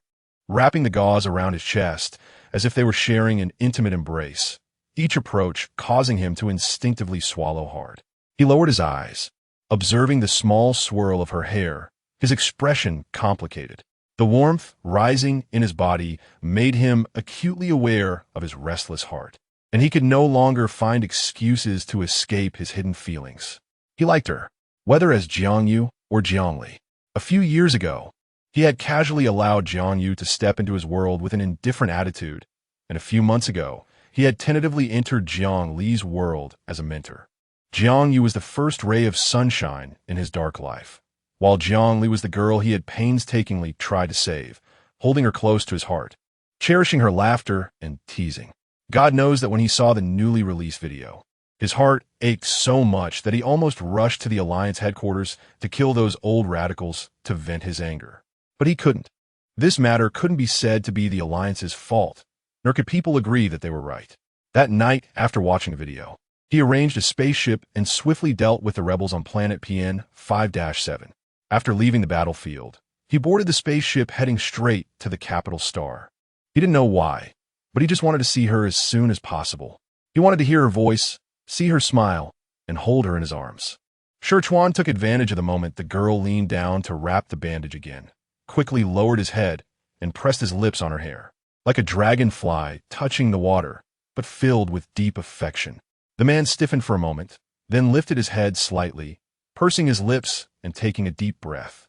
Speaker 1: wrapping the gauze around his chest as if they were sharing an intimate embrace, each approach causing him to instinctively swallow hard. He lowered his eyes, observing the small swirl of her hair, his expression complicated. The warmth rising in his body made him acutely aware of his restless heart, and he could no longer find excuses to escape his hidden feelings. He liked her, whether as Jiangyu or Jiangli. A few years ago, he had casually allowed Jiangyu to step into his world with an indifferent attitude, and a few months ago, he had tentatively entered Jiang Li's world as a mentor. Jiangyu was the first ray of sunshine in his dark life, while Jiang Li was the girl he had painstakingly tried to save, holding her close to his heart, cherishing her laughter and teasing. God knows that when he saw the newly released video, his heart ached so much that he almost rushed to the Alliance headquarters to kill those old radicals to vent his anger. But he couldn't. This matter couldn't be said to be the Alliance's fault, nor could people agree that they were right. That night, after watching the video, he arranged a spaceship and swiftly dealt with the rebels on planet PN 5-7. After leaving the battlefield, he boarded the spaceship heading straight to the capital star. He didn't know why, but he just wanted to see her as soon as possible. He wanted to hear her voice, see her smile, and hold her in his arms. Sichuan took advantage of the moment the girl leaned down to wrap the bandage again, quickly lowered his head, and pressed his lips on her hair, like a dragonfly touching the water, but filled with deep affection. The man stiffened for a moment, then lifted his head slightly, pursing his lips and taking a deep breath.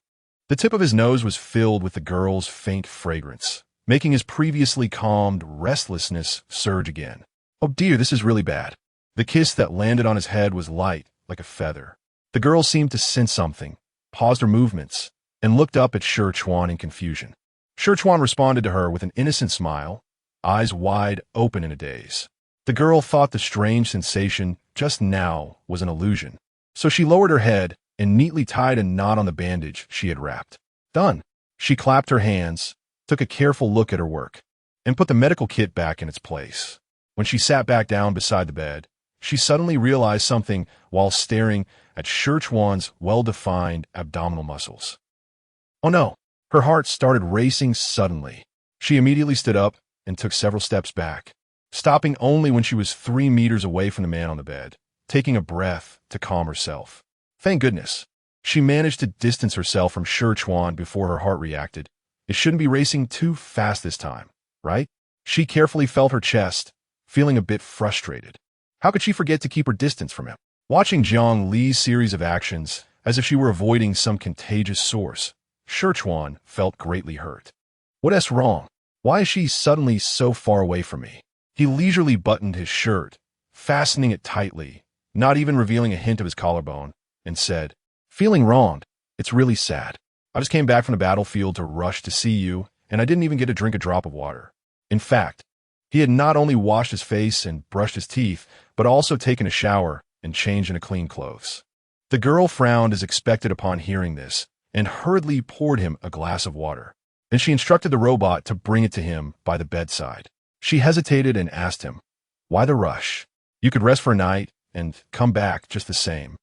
Speaker 1: The tip of his nose was filled with the girl's faint fragrance, making his previously calmed restlessness surge again. Oh dear, this is really bad. The kiss that landed on his head was light, like a feather. The girl seemed to sense something, paused her movements, and looked up at Sichuan in confusion. Sichuan responded to her with an innocent smile, eyes wide open in a daze. The girl thought the strange sensation just now was an illusion, so she lowered her head and neatly tied a knot on the bandage she had wrapped. Done. She clapped her hands, took a careful look at her work, and put the medical kit back in its place. When she sat back down beside the bed, she suddenly realized something while staring at Sichuan's well-defined abdominal muscles. Oh no! Her heart started racing suddenly. She immediately stood up and took several steps back, stopping only when she was 3 meters away from the man on the bed, taking a breath to calm herself. Thank goodness. She managed to distance herself from Sichuan before her heart reacted. It shouldn't be racing too fast this time, right? She carefully felt her chest, feeling a bit frustrated. How could she forget to keep her distance from him? Watching Jiang Li's series of actions, as if she were avoiding some contagious source, Sichuan felt greatly hurt. What's wrong? Why is she suddenly so far away from me? He leisurely buttoned his shirt, fastening it tightly, not even revealing a hint of his collarbone, and said, Feeling wronged. It's really sad. I just came back from the battlefield to rush to see you, and I didn't even get to drink a drop of water. In fact, he had not only washed his face and brushed his teeth, but also taken a shower and changed into clean clothes. The girl frowned as expected upon hearing this, and hurriedly poured him a glass of water. Then she instructed the robot to bring it to him by the bedside. She hesitated and asked him, Why the rush? You could rest for a night and come back just the same.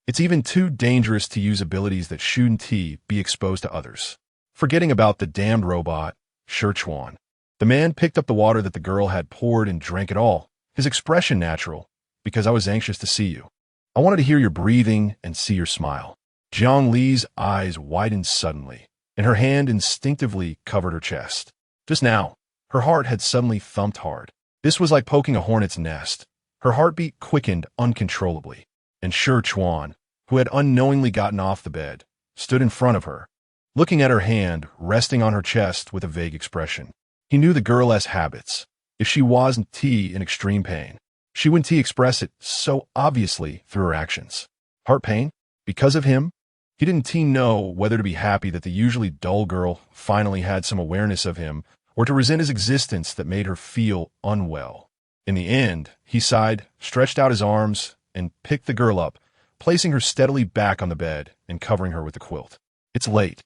Speaker 1: It's even too dangerous to use abilities that shouldn't be exposed to others. Forgetting about the damned robot, Sichuan, the man picked up the water that the girl had poured and drank it all, his expression natural, because I was anxious to see you. I wanted to hear your breathing and see your smile. Jiang Li's eyes widened suddenly, and her hand instinctively covered her chest. Just now, her heart had suddenly thumped hard. This was like poking a hornet's nest. Her heartbeat quickened uncontrollably, and Sichuan, who had unknowingly gotten off the bed, stood in front of her, looking at her hand resting on her chest with a vague expression. He knew the girl's habits. If she wasn't in extreme pain, she wouldn't express it so obviously through her actions. Heart pain? Because of him? He didn't know whether to be happy that the usually dull girl finally had some awareness of him, or to resent his existence that made her feel unwell. In the end, he sighed, stretched out his arms, and picked the girl up, placing her steadily back on the bed and covering her with the quilt. "It's late.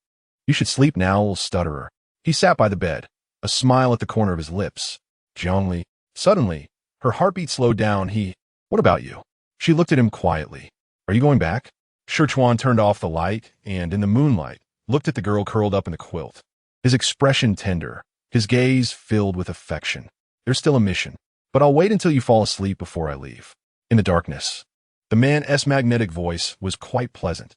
Speaker 1: You should sleep now, little stutterer." He sat by the bed, a smile at the corner of his lips. Jiangli. Suddenly, her heartbeat slowed down. "What about you?" She looked at him quietly. "Are you going back?" Sherchuan turned off the light and, in the moonlight, looked at the girl curled up in the quilt. His expression tender, his gaze filled with affection. "There's still a mission, but I'll wait until you fall asleep before I leave." In the darkness, the man's magnetic voice was quite pleasant.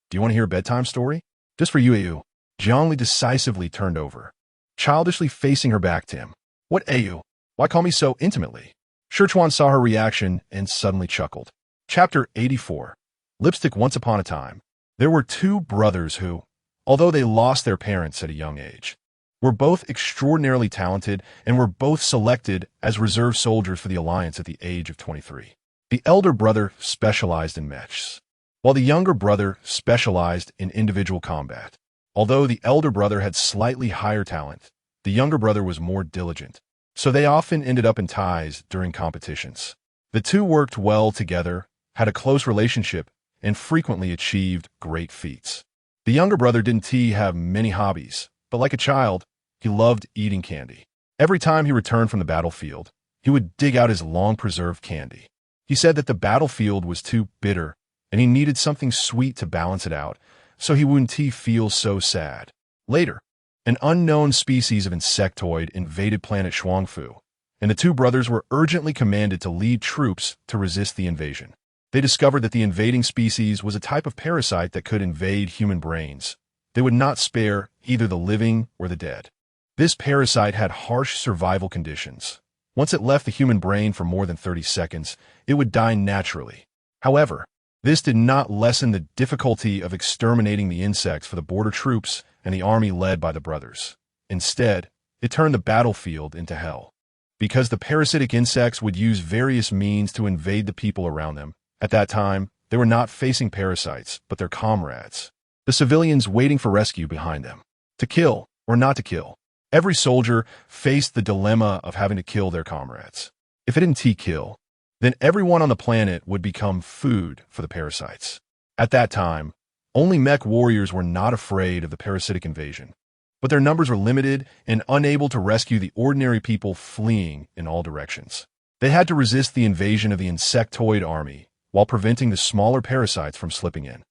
Speaker 1: "Do you want to hear a bedtime story?" "Just for you." Jiangli decisively turned over, childishly facing her back to him. "What, Ayu? Why call me so intimately?" Sherchuan saw her reaction and suddenly chuckled. Chapter 84. Lipstick. Once upon a time, there were two brothers who, although they lost their parents at a young age, were both extraordinarily talented and were both selected as reserve soldiers for the Alliance at the age of 23. The elder brother specialized in mechs, while the younger brother specialized in individual combat. Although the elder brother had slightly higher talent, the younger brother was more diligent, so they often ended up in ties during competitions. The two worked well together, had a close relationship, and frequently achieved great feats. The younger brother didn't have many hobbies, but like a child, he loved eating candy. Every time he returned from the battlefield, he would dig out his long-preserved candy. He said that the battlefield was too bitter, and he needed something sweet to balance it out, so he wouldn't feel so sad. Later, an unknown species of insectoid invaded planet Shuangfu, and the two brothers were urgently commanded to lead troops to resist the invasion. They discovered that the invading species was a type of parasite that could invade human brains. They would not spare either the living or the dead. This parasite had harsh survival conditions. Once it left the human brain for more than 30 seconds, it would die naturally. However, this did not lessen the difficulty of exterminating the insects for the border troops and the army led by the brothers. Instead, it turned the battlefield into hell. Because the parasitic insects would use various means to invade the people around them, at that time, they were not facing parasites, but their comrades, the civilians waiting for rescue behind them. To kill or not to kill, every soldier faced the dilemma of having to kill their comrades. If it didn't kill, then everyone on the planet would become food for the parasites. At that time, only mech warriors were not afraid of the parasitic invasion, but their numbers were limited and unable to rescue the ordinary people fleeing in all directions. They had to resist the invasion of the insectoid army while preventing the smaller parasites from slipping in.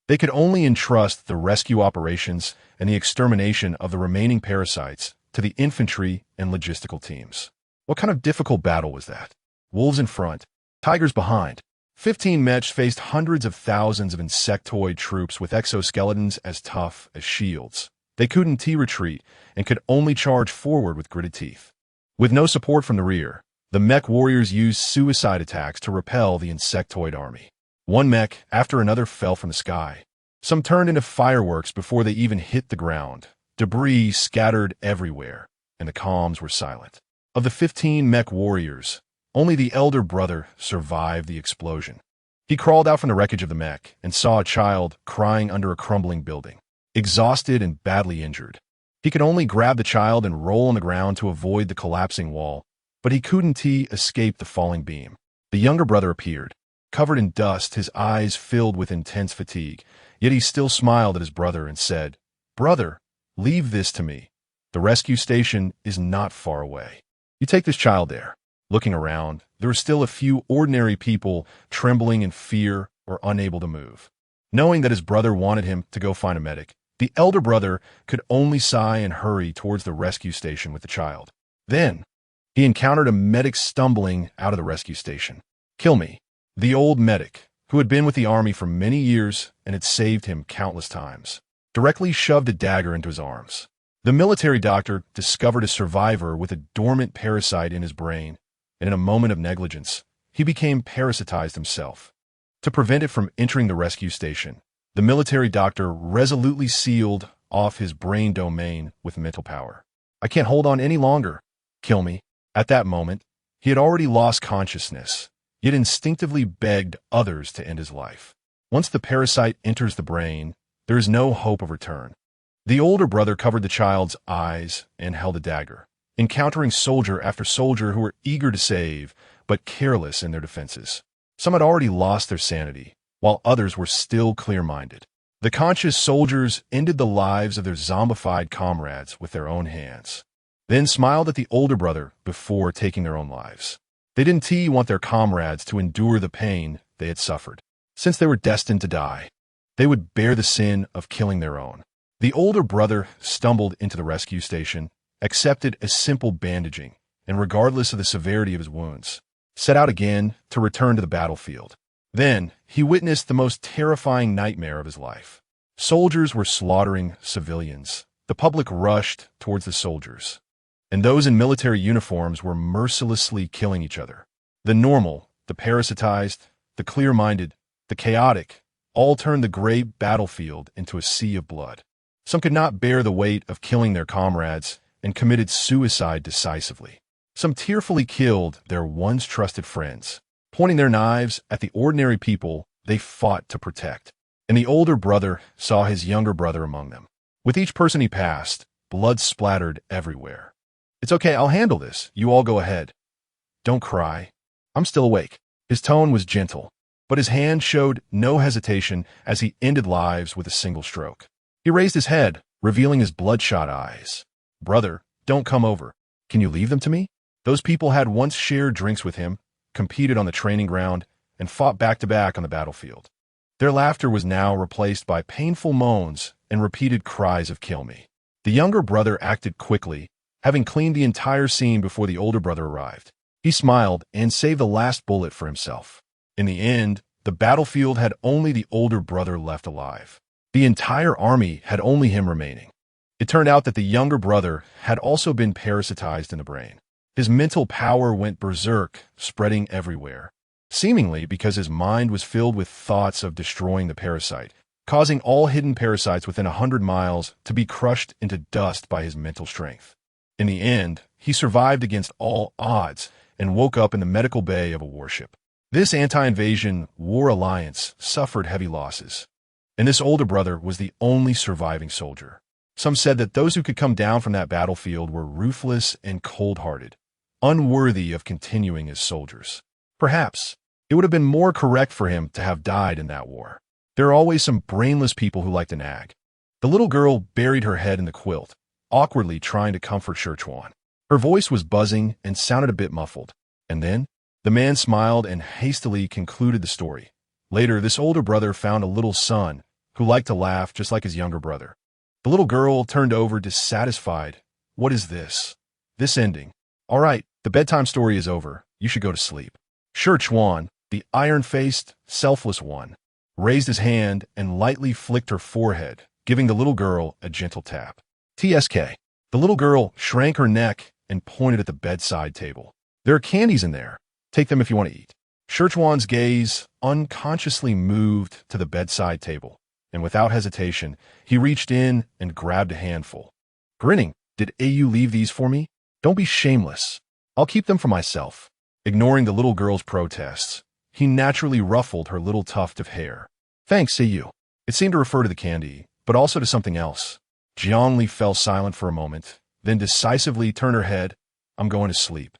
Speaker 1: They could only entrust the rescue operations and the extermination of the remaining parasites to the infantry and logistical teams. What kind of difficult battle was that? Wolves in front, tigers behind. 15 mechs faced hundreds of thousands of insectoid troops with exoskeletons as tough as shields. They couldn't retreat and could only charge forward with gritted teeth. With no support from the rear, the mech warriors used suicide attacks to repel the insectoid army. One mech after another fell from the sky. Some turned into fireworks before they even hit the ground. Debris scattered everywhere, and the comms were silent. Of the 15 mech warriors, only the elder brother survived the explosion. He crawled out from the wreckage of the mech and saw a child crying under a crumbling building, exhausted and badly injured. He could only grab the child and roll on the ground to avoid the collapsing wall, but he couldn't escape the falling beam. The younger brother appeared, covered in dust, his eyes filled with intense fatigue, yet he still smiled at his brother and said, "Brother, leave this to me. The rescue station is not far away. You take this child there." Looking around, there were still a few ordinary people trembling in fear or unable to move. Knowing that his brother wanted him to go find a medic, the elder brother could only sigh and hurry towards the rescue station with the child. Then, he encountered a medic stumbling out of the rescue station. "Kill me." The old medic, who had been with the army for many years and had saved him countless times, directly shoved a dagger into his arms. The military doctor discovered a survivor with a dormant parasite in his brain, and in a moment of negligence, he became parasitized himself. To prevent it from entering the rescue station, the military doctor resolutely sealed off his brain domain with mental power. "I can't hold on any longer. Kill me." At that moment, he had already lost consciousness, yet instinctively begged others to end his life. Once the parasite enters the brain, there is no hope of return. The older brother covered the child's eyes and held a dagger, encountering soldier after soldier who were eager to save, but careless in their defenses. Some had already lost their sanity, while others were still clear-minded. The conscious soldiers ended the lives of their zombified comrades with their own hands, then smiled at the older brother before taking their own lives. They didn't want their comrades to endure the pain they had suffered. Since they were destined to die, they would bear the sin of killing their own. The older brother stumbled into the rescue station, accepted a simple bandaging, and regardless of the severity of his wounds, set out again to return to the battlefield. Then, he witnessed the most terrifying nightmare of his life. Soldiers were slaughtering civilians. The public rushed towards the soldiers, and those in military uniforms were mercilessly killing each other. The normal, the parasitized, the clear-minded, the chaotic, all turned the gray battlefield into a sea of blood. Some could not bear the weight of killing their comrades and committed suicide decisively. Some tearfully killed their once trusted friends, pointing their knives at the ordinary people they fought to protect. And the older brother saw his younger brother among them. With each person he passed, blood splattered everywhere. "It's okay, I'll handle this. You all go ahead. Don't cry. I'm still awake." His tone was gentle, but his hand showed no hesitation as he ended lives with a single stroke. He raised his head, revealing his bloodshot eyes. "Brother, don't come over. Can you leave them to me?" Those people had once shared drinks with him, competed on the training ground, and fought back-to-back on the battlefield. Their laughter was now replaced by painful moans and repeated cries of "kill me." The younger brother acted quickly, having cleaned the entire scene before the older brother arrived. He smiled and saved the last bullet for himself. In the end, the battlefield had only the older brother left alive. The entire army had only him remaining. It turned out that the younger brother had also been parasitized in the brain. His mental power went berserk, spreading everywhere, seemingly because his mind was filled with thoughts of destroying the parasite, causing all hidden parasites within 100 miles to be crushed into dust by his mental strength. In the end, he survived against all odds and woke up in the medical bay of a warship. This anti-invasion war alliance suffered heavy losses, and this older brother was the only surviving soldier. Some said that those who could come down from that battlefield were ruthless and cold-hearted, unworthy of continuing as soldiers. Perhaps it would have been more correct for him to have died in that war. There are always some brainless people who like to nag. The little girl buried her head in the quilt, awkwardly trying to comfort Scherchuan. Her voice was buzzing and sounded a bit muffled. And then, the man smiled and hastily concluded the story. Later, this older brother found a little son who liked to laugh just like his younger brother. The little girl turned over dissatisfied. "What is this? This ending? All right, the bedtime story is over. You should go to sleep." Scherchuan, the iron-faced, selfless one, raised his hand and lightly flicked her forehead, giving the little girl a gentle tap. "TSK." The little girl shrank her neck and pointed at the bedside table. "There are candies in there. Take them if you want to eat." Scherchuan's gaze unconsciously moved to the bedside table, and without hesitation, he reached in and grabbed a handful. Grinning, "Did AU leave these for me? Don't be shameless. I'll keep them for myself." Ignoring the little girl's protests, he naturally ruffled her little tuft of hair. "Thanks, AU." It seemed to refer to the candy, but also to something else. Jiangli fell silent for a moment, then decisively turned her head. "I'm going to sleep.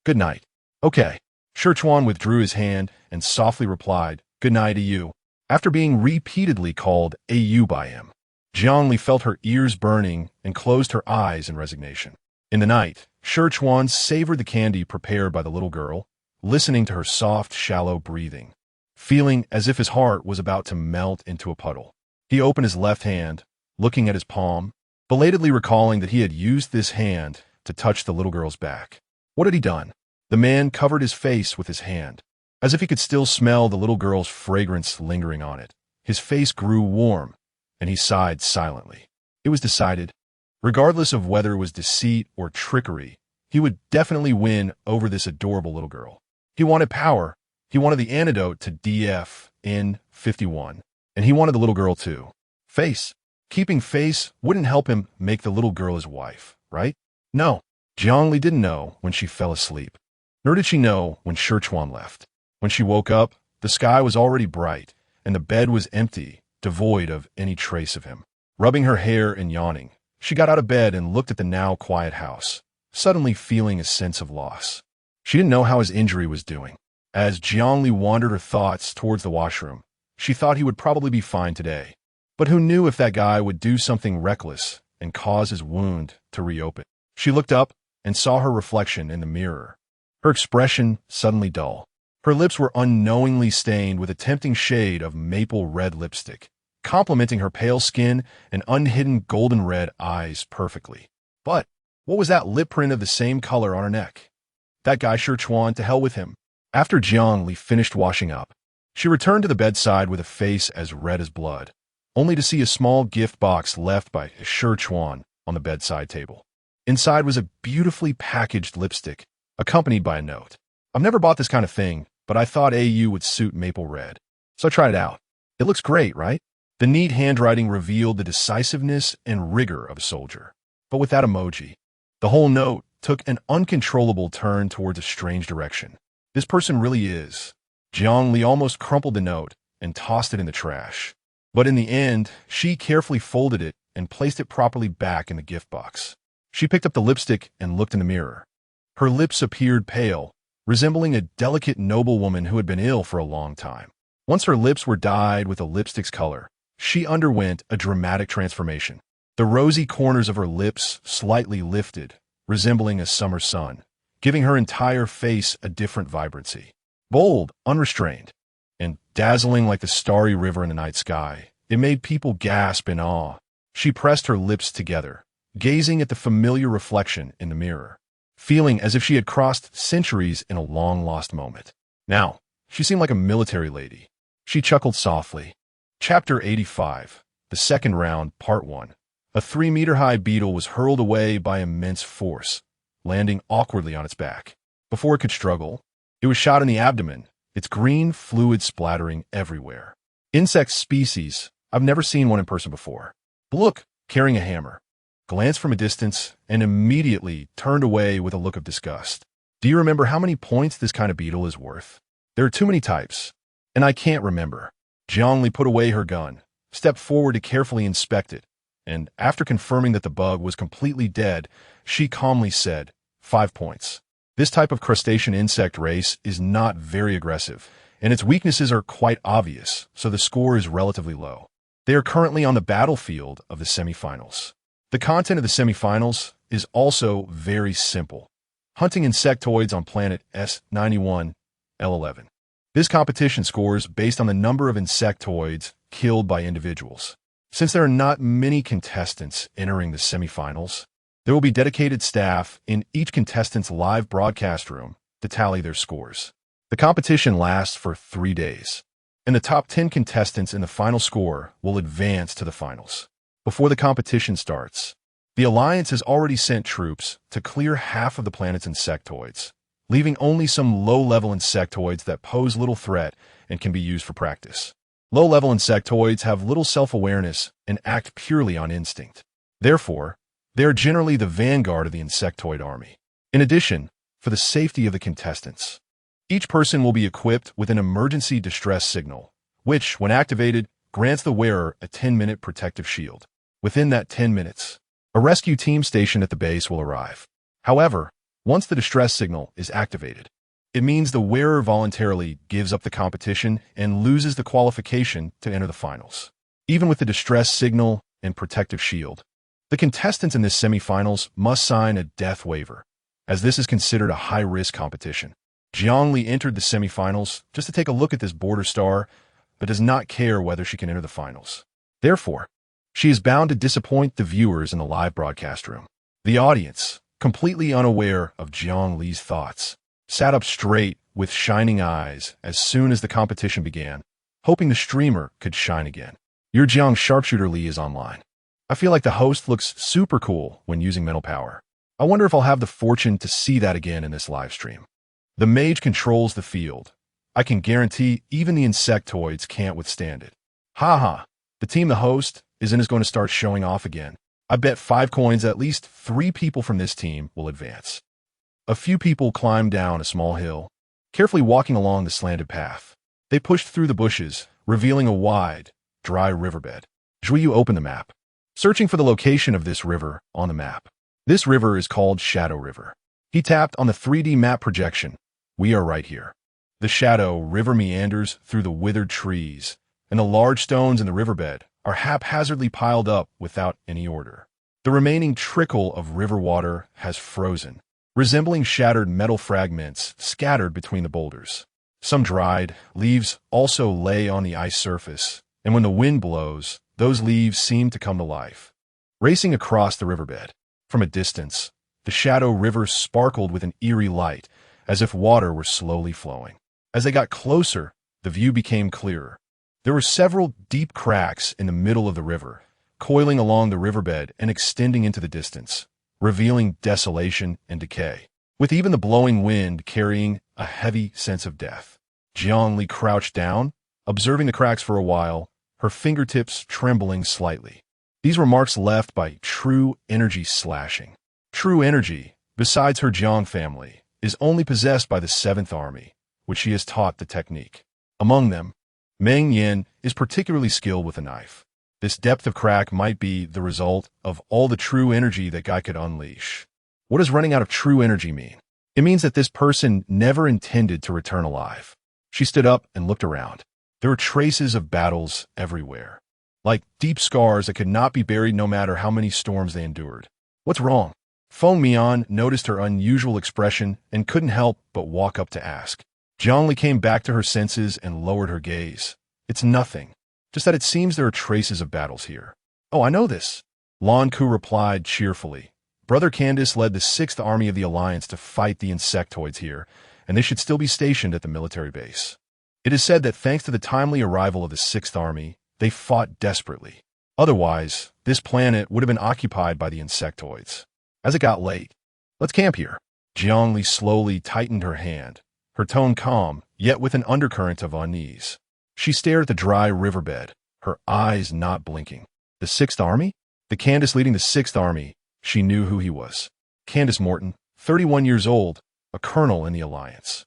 Speaker 1: Good night." "Okay." Scherchuan withdrew his hand and softly replied, "Good night, AU." After being repeatedly called AU by him, Jiangli felt her ears burning and closed her eyes in resignation. In the night, Scherchuan savored the candy prepared by the little girl, listening to her soft, shallow breathing, feeling as if his heart was about to melt into a puddle. He opened his left hand, looking at his palm, belatedly recalling that he had used this hand to touch the little girl's back. What had he done? The man covered his face with his hand, as if he could still smell the little girl's fragrance lingering on it. His face grew warm, and he sighed silently. It was decided. Regardless of whether it was deceit or trickery, he would definitely win over this adorable little girl. He wanted power. He wanted the antidote to DF-in-51, and he wanted the little girl too. Face. Keeping face wouldn't help him make the little girl his wife, right? No. Jiangli didn't know when she fell asleep. Nor did she know when Scherchuan left. When she woke up, the sky was already bright, and the bed was empty, devoid of any trace of him. Rubbing her hair and yawning, she got out of bed and looked at the now quiet house, suddenly feeling a sense of loss. She didn't know how his injury was doing. As Jiangli wandered her thoughts towards the washroom, she thought he would probably be fine today. But who knew if that guy would do something reckless and cause his wound to reopen? She looked up and saw her reflection in the mirror. Her expression suddenly dull. Her lips were unknowingly stained with a tempting shade of maple red lipstick, complementing her pale skin and unhidden golden red eyes perfectly. But what was that lip print of the same color on her neck? That guy sure Chuan, to hell with him. After Jiangli finished washing up, she returned to the bedside with a face as red as blood, only to see a small gift box left by Shi Chuan on the bedside table. Inside was a beautifully packaged lipstick, accompanied by a note. I've never bought this kind of thing, but I thought AU would suit maple red. So I tried it out. It looks great, right? The neat handwriting revealed the decisiveness and rigor of a soldier. But with that emoji, the whole note took an uncontrollable turn towards a strange direction. This person really is. Jiangli almost crumpled the note and tossed it in the trash. But in the end, she carefully folded it and placed it properly back in the gift box. She picked up the lipstick and looked in the mirror. Her lips appeared pale, resembling a delicate noblewoman who had been ill for a long time. Once her lips were dyed with a lipstick's color, she underwent a dramatic transformation. The rosy corners of her lips slightly lifted, resembling a summer sun, giving her entire face a different vibrancy. Bold, unrestrained, and dazzling like the starry river in the night sky, it made people gasp in awe. She pressed her lips together, gazing at the familiar reflection in the mirror, feeling as if she had crossed centuries in a long-lost moment. Now, she seemed like a military lady. She chuckled softly. Chapter 85, The Second Round, Part 1. A 3-meter-high beetle was hurled away by immense force, landing awkwardly on its back. Before it could struggle, it was shot in the abdomen, its green fluid splattering everywhere. Insect species, I've never seen one in person before. Look, carrying a hammer, glanced from a distance, and immediately turned away with a look of disgust. Do you remember how many points this kind of beetle is worth? There are too many types, and I can't remember. Jiangli put away her gun, stepped forward to carefully inspect it, and after confirming that the bug was completely dead, she calmly said, 5 points. This type of crustacean insect race is not very aggressive, and its weaknesses are quite obvious, so the score is relatively low. They are currently on the battlefield of the semifinals. The content of the semifinals is also very simple. Hunting insectoids on planet S91, L11. This competition scores based on the number of insectoids killed by individuals. Since there are not many contestants entering the semifinals, there will be dedicated staff in each contestant's live broadcast room to tally their scores. The competition lasts for 3 days, and the top 10 contestants in the final score will advance to the finals. Before the competition starts, the Alliance has already sent troops to clear half of the planet's insectoids, leaving only some low-level insectoids that pose little threat and can be used for practice. Low-level insectoids have little self-awareness and act purely on instinct. Therefore, they are generally the vanguard of the insectoid army. In addition, for the safety of the contestants, each person will be equipped with an emergency distress signal, which, when activated, grants the wearer a 10-minute protective shield. Within that 10 minutes, a rescue team stationed at the base will arrive. However, once the distress signal is activated, it means the wearer voluntarily gives up the competition and loses the qualification to enter the finals. Even with the distress signal and protective shield, the contestants in this semifinals must sign a death waiver, as this is considered a high-risk competition. Jiangli entered the semifinals just to take a look at this border star, but does not care whether she can enter the finals. Therefore, she is bound to disappoint the viewers in the live broadcast room. The audience, completely unaware of Jiangli's thoughts, sat up straight with shining eyes as soon as the competition began, hoping the streamer could shine again. Your Jiang Sharpshooter Li is online. I feel like the host looks super cool when using mental power. I wonder if I'll have the fortune to see that again in this live stream. The mage controls the field. I can guarantee even the insectoids can't withstand it. Haha, the team the host is going to start showing off again. I bet 5 coins at least 3 people from this team will advance. A few people climbed down a small hill, carefully walking along the slanted path. They pushed through the bushes, revealing a wide, dry riverbed. Zhuyu opened the map, searching for the location of this river on the map. This river is called Shadow River. He tapped on the 3D map projection. We are right here. The shadow river meanders through the withered trees, and the large stones in the riverbed are haphazardly piled up without any order. The remaining trickle of river water has frozen, resembling shattered metal fragments scattered between the boulders. Some dried leaves also lay on the ice surface, and when the wind blows, those leaves seem to come to life. Racing across the riverbed, from a distance, the shadow river sparkled with an eerie light, as if water were slowly flowing. As they got closer, the view became clearer. There were several deep cracks in the middle of the river, coiling along the riverbed and extending into the distance, revealing desolation and decay, with even the blowing wind carrying a heavy sense of death. Jiangli crouched down, observing the cracks for a while, her fingertips trembling slightly. These were marks left by true energy slashing. True energy, besides her Jiang family, is only possessed by the 7th Army, which she has taught the technique. Among them, Meng Yin is particularly skilled with a knife. This depth of crack might be the result of all the true energy that Guy could unleash. What does running out of true energy mean? It means that this person never intended to return alive. She stood up and looked around. There were traces of battles everywhere, like deep scars that could not be buried no matter how many storms they endured. What's wrong? Feng Mian noticed her unusual expression and couldn't help but walk up to ask. Jiangli came back to her senses and lowered her gaze. It's nothing. Just that it seems there are traces of battles here. Oh, I know this. Lan Ku replied cheerfully. Brother Candace led the 6th Army of the Alliance to fight the insectoids here, and they should still be stationed at the military base. It is said that thanks to the timely arrival of the 6th Army, they fought desperately. Otherwise, this planet would have been occupied by the insectoids. As it got late, let's camp here. Jiangli slowly tightened her hand, her tone calm, yet with an undercurrent of unease. She stared at the dry riverbed, her eyes not blinking. The 6th Army? The Candace leading the 6th Army. She knew who he was. Candace Morton, 31 years old, a colonel in the Alliance.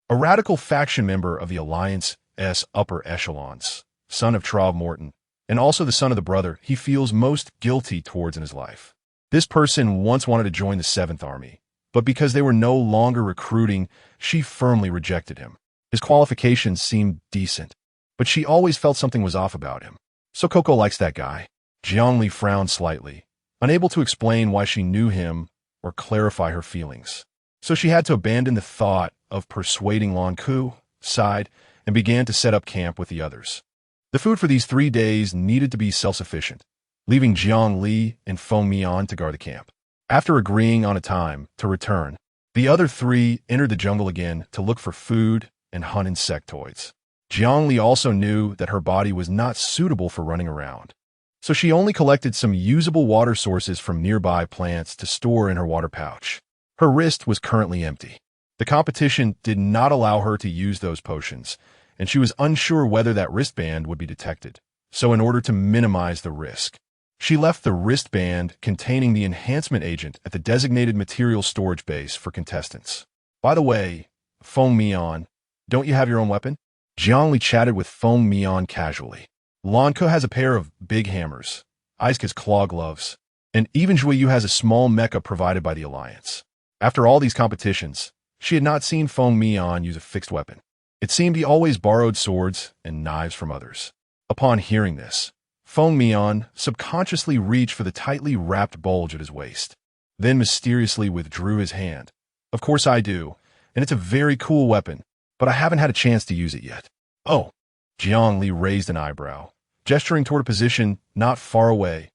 Speaker 1: A radical faction member of the Alliance's upper echelons, son of Trav Morton, and also the son of the brother he feels most guilty towards in his life. This person once wanted to join the 7th Army, but because they were no longer recruiting, she firmly rejected him. His qualifications seemed decent, but she always felt something was off about him. So Coco likes that guy. Jiangli frowned slightly, unable to explain why she knew him or clarify her feelings. So she had to abandon the thought of persuading Lan Ku, sighed, and began to set up camp with the others. The food for these 3 days needed to be self-sufficient, leaving Jiang Li and Feng Mian to guard the camp. After agreeing on a time to return, the other 3 entered the jungle again to look for food and hunt insectoids. Jiang Li also knew that her body was not suitable for running around, so she only collected some usable water sources from nearby plants to store in her water pouch. Her wrist was currently empty. The competition did not allow her to use those potions, and she was unsure whether that wristband would be detected. So in order to minimize the risk, she left the wristband containing the enhancement agent at the designated material storage base for contestants. By the way, Feng Mian, don't you have your own weapon? Jiangli chatted with Feng Mian casually. Lan Ku has a pair of big hammers, Aiska's claw gloves, and even Juiyu has a small mecha provided by the Alliance. After all these competitions, she had not seen Feng Mian use a fixed weapon. It seemed he always borrowed swords and knives from others. Upon hearing this, Feng Mian subconsciously reached for the tightly wrapped bulge at his waist, then mysteriously withdrew his hand. Of course I do, and it's a very cool weapon, but I haven't had a chance to use it yet. Oh, Jiang Li raised an eyebrow, gesturing toward a position not far away.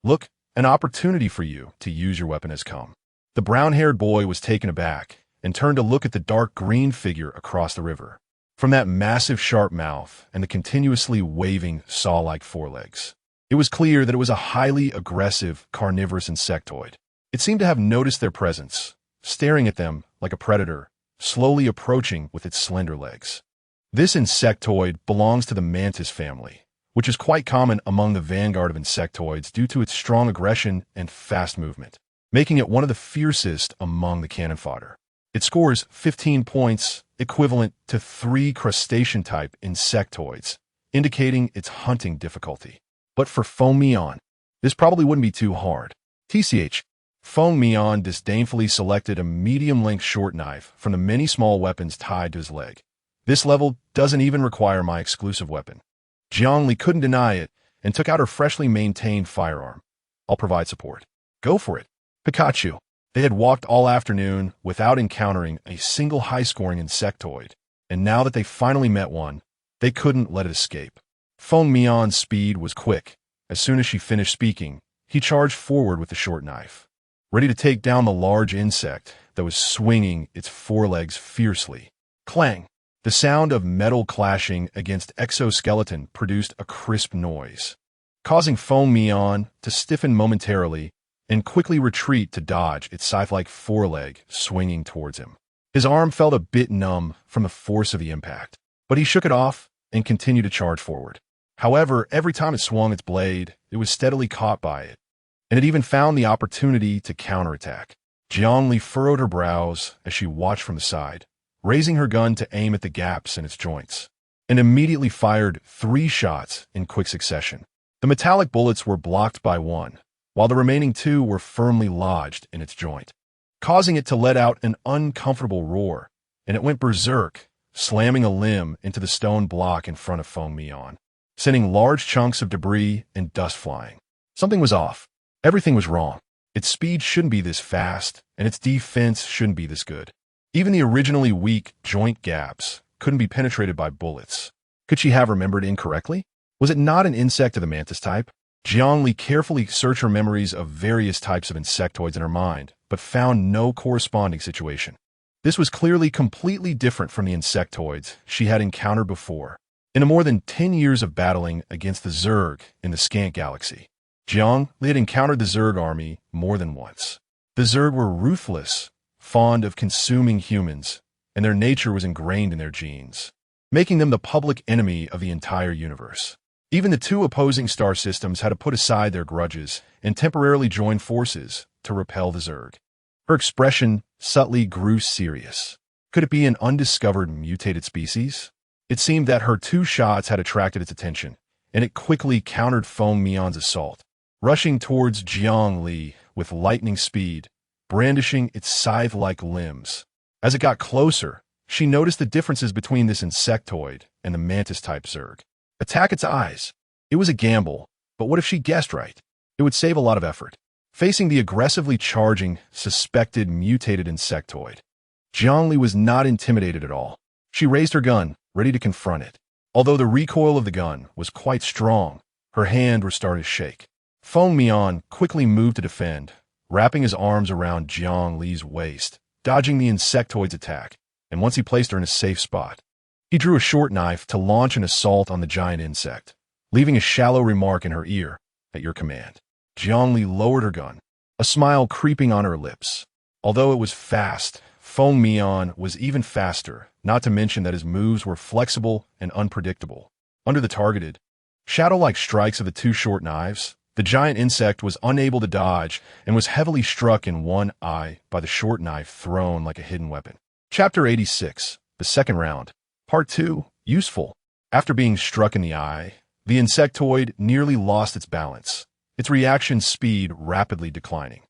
Speaker 1: Look, an opportunity for you to use your weapon has come. The brown-haired boy was taken aback and turned to look at the dark green figure across the river. From that massive sharp mouth and the continuously waving saw-like forelegs, it was clear that it was a highly aggressive carnivorous insectoid. It seemed to have noticed their presence, staring at them like a predator, slowly approaching with its slender legs. This insectoid belongs to the mantis family, which is quite common among the vanguard of insectoids due to its strong aggression and fast movement, making it one of the fiercest among the cannon fodder. It scores 15 points, equivalent to 3 crustacean-type insectoids, indicating its hunting difficulty. But for Feng Mian, this probably wouldn't be too hard. TCH, Feng Mian disdainfully selected a medium-length short knife from the many small weapons tied to his leg. This level doesn't even require my exclusive weapon. Jiangli couldn't deny it and took out her freshly maintained firearm. I'll provide support. Go for it. Pikachu. They had walked all afternoon without encountering a single high-scoring insectoid, and now that they finally met one, they couldn't let it escape. Feng Mian's speed was quick. As soon as she finished speaking, he charged forward with the short knife, ready to take down the large insect that was swinging its forelegs fiercely. Clang! The sound of metal clashing against exoskeleton produced a crisp noise, causing Feng Mian to stiffen momentarily and quickly retreat to dodge its scythe-like foreleg swinging towards him. His arm felt a bit numb from the force of the impact, but he shook it off and continued to charge forward. However, every time it swung its blade, it was steadily caught by it, and it even found the opportunity to counterattack. Jiangli furrowed her brows as she watched from the side, raising her gun to aim at the gaps in its joints, and immediately fired 3 shots in quick succession. The metallic bullets were blocked by one, while the remaining 2 were firmly lodged in its joint, causing it to let out an uncomfortable roar, and it went berserk, slamming a limb into the stone block in front of Feng Mian, sending large chunks of debris and dust flying. Something was off. Everything was wrong. Its speed shouldn't be this fast, and its defense shouldn't be this good. Even the originally weak joint gaps couldn't be penetrated by bullets. Could she have remembered incorrectly? Was it not an insect of the mantis type? Jiangli carefully searched her memories of various types of insectoids in her mind, but found no corresponding situation. This was clearly completely different from the insectoids she had encountered before in the more than 10 years of battling against the Zerg in the Scant Galaxy. Jiangli had encountered the Zerg army more than once. The Zerg were ruthless, fond of consuming humans, and their nature was ingrained in their genes, making them the public enemy of the entire universe. Even the 2 opposing star systems had to put aside their grudges and temporarily join forces to repel the Zerg. Her expression subtly grew serious. Could it be an undiscovered mutated species? It seemed that her 2 shots had attracted its attention, and it quickly countered Feng Mian's assault, rushing towards Jiangli with lightning speed, brandishing its scythe-like limbs. As it got closer, she noticed the differences between this insectoid and the mantis-type Zerg. Attack its eyes. It was a gamble, but what if she guessed right? It would save a lot of effort. Facing the aggressively charging, suspected mutated insectoid, Jiangli was not intimidated at all. She raised her gun, ready to confront it. Although the recoil of the gun was quite strong, her hand was starting to shake. Feng Mian quickly moved to defend, wrapping his arms around Jiangli's waist, dodging the insectoid's attack, and once he placed her in a safe spot, he drew a short knife to launch an assault on the giant insect, leaving a shallow remark in her ear, "At your command." Jiangli lowered her gun, a smile creeping on her lips. Although it was fast, Feng Mian was even faster, not to mention that his moves were flexible and unpredictable. Under the targeted, shadow-like strikes of the 2 short knives, the giant insect was unable to dodge and was heavily struck in one eye by the short knife thrown like a hidden weapon. Chapter 86, the second round. Part 2, Useful. After being struck in the eye, the insectoid nearly lost its balance, its reaction speed rapidly declining.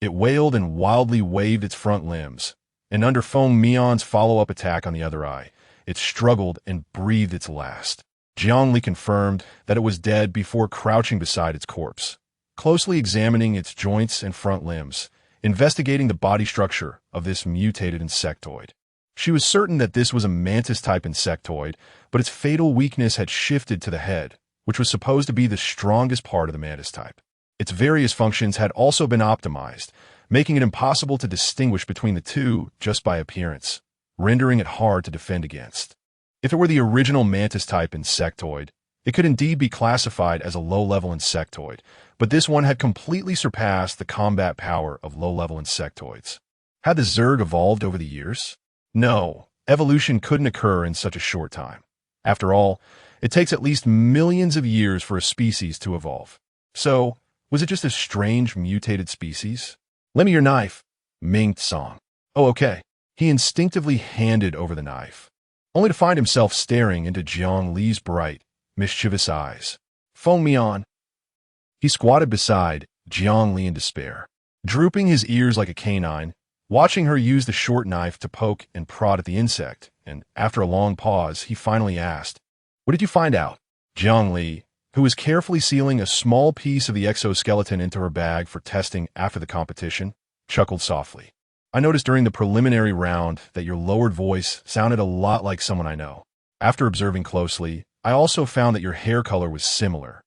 Speaker 1: It wailed and wildly waved its front limbs, and under Feng Mian's follow-up attack on the other eye, it struggled and breathed its last. Jiangli confirmed that it was dead before crouching beside its corpse, closely examining its joints and front limbs, investigating the body structure of this mutated insectoid. She was certain that this was a mantis-type insectoid, but its fatal weakness had shifted to the head, which was supposed to be the strongest part of the mantis type. Its various functions had also been optimized, making it impossible to distinguish between the 2 just by appearance, rendering it hard to defend against. If it were the original mantis-type insectoid, it could indeed be classified as a low-level insectoid, but this one had completely surpassed the combat power of low-level insectoids. Had the Zerg evolved over the years? No, evolution couldn't occur in such a short time. After all, it takes at least millions of years for a species to evolve. So, was it just a strange mutated species? "Lend me your knife," Ming song. "Oh, okay." He instinctively handed over the knife, only to find himself staring into Jiangli's bright, mischievous eyes. "Feng Mian." He squatted beside Jiangli in despair. drooping his ears like a canine, watching her use the short knife to poke and prod at the insect, and after a long pause, he finally asked, "What did you find out?" Li, who was carefully sealing a small piece of the exoskeleton into her bag for testing after the competition, chuckled softly. "I noticed during the preliminary round that your lowered voice sounded a lot like someone I know. After observing closely, I also found that your hair color was similar.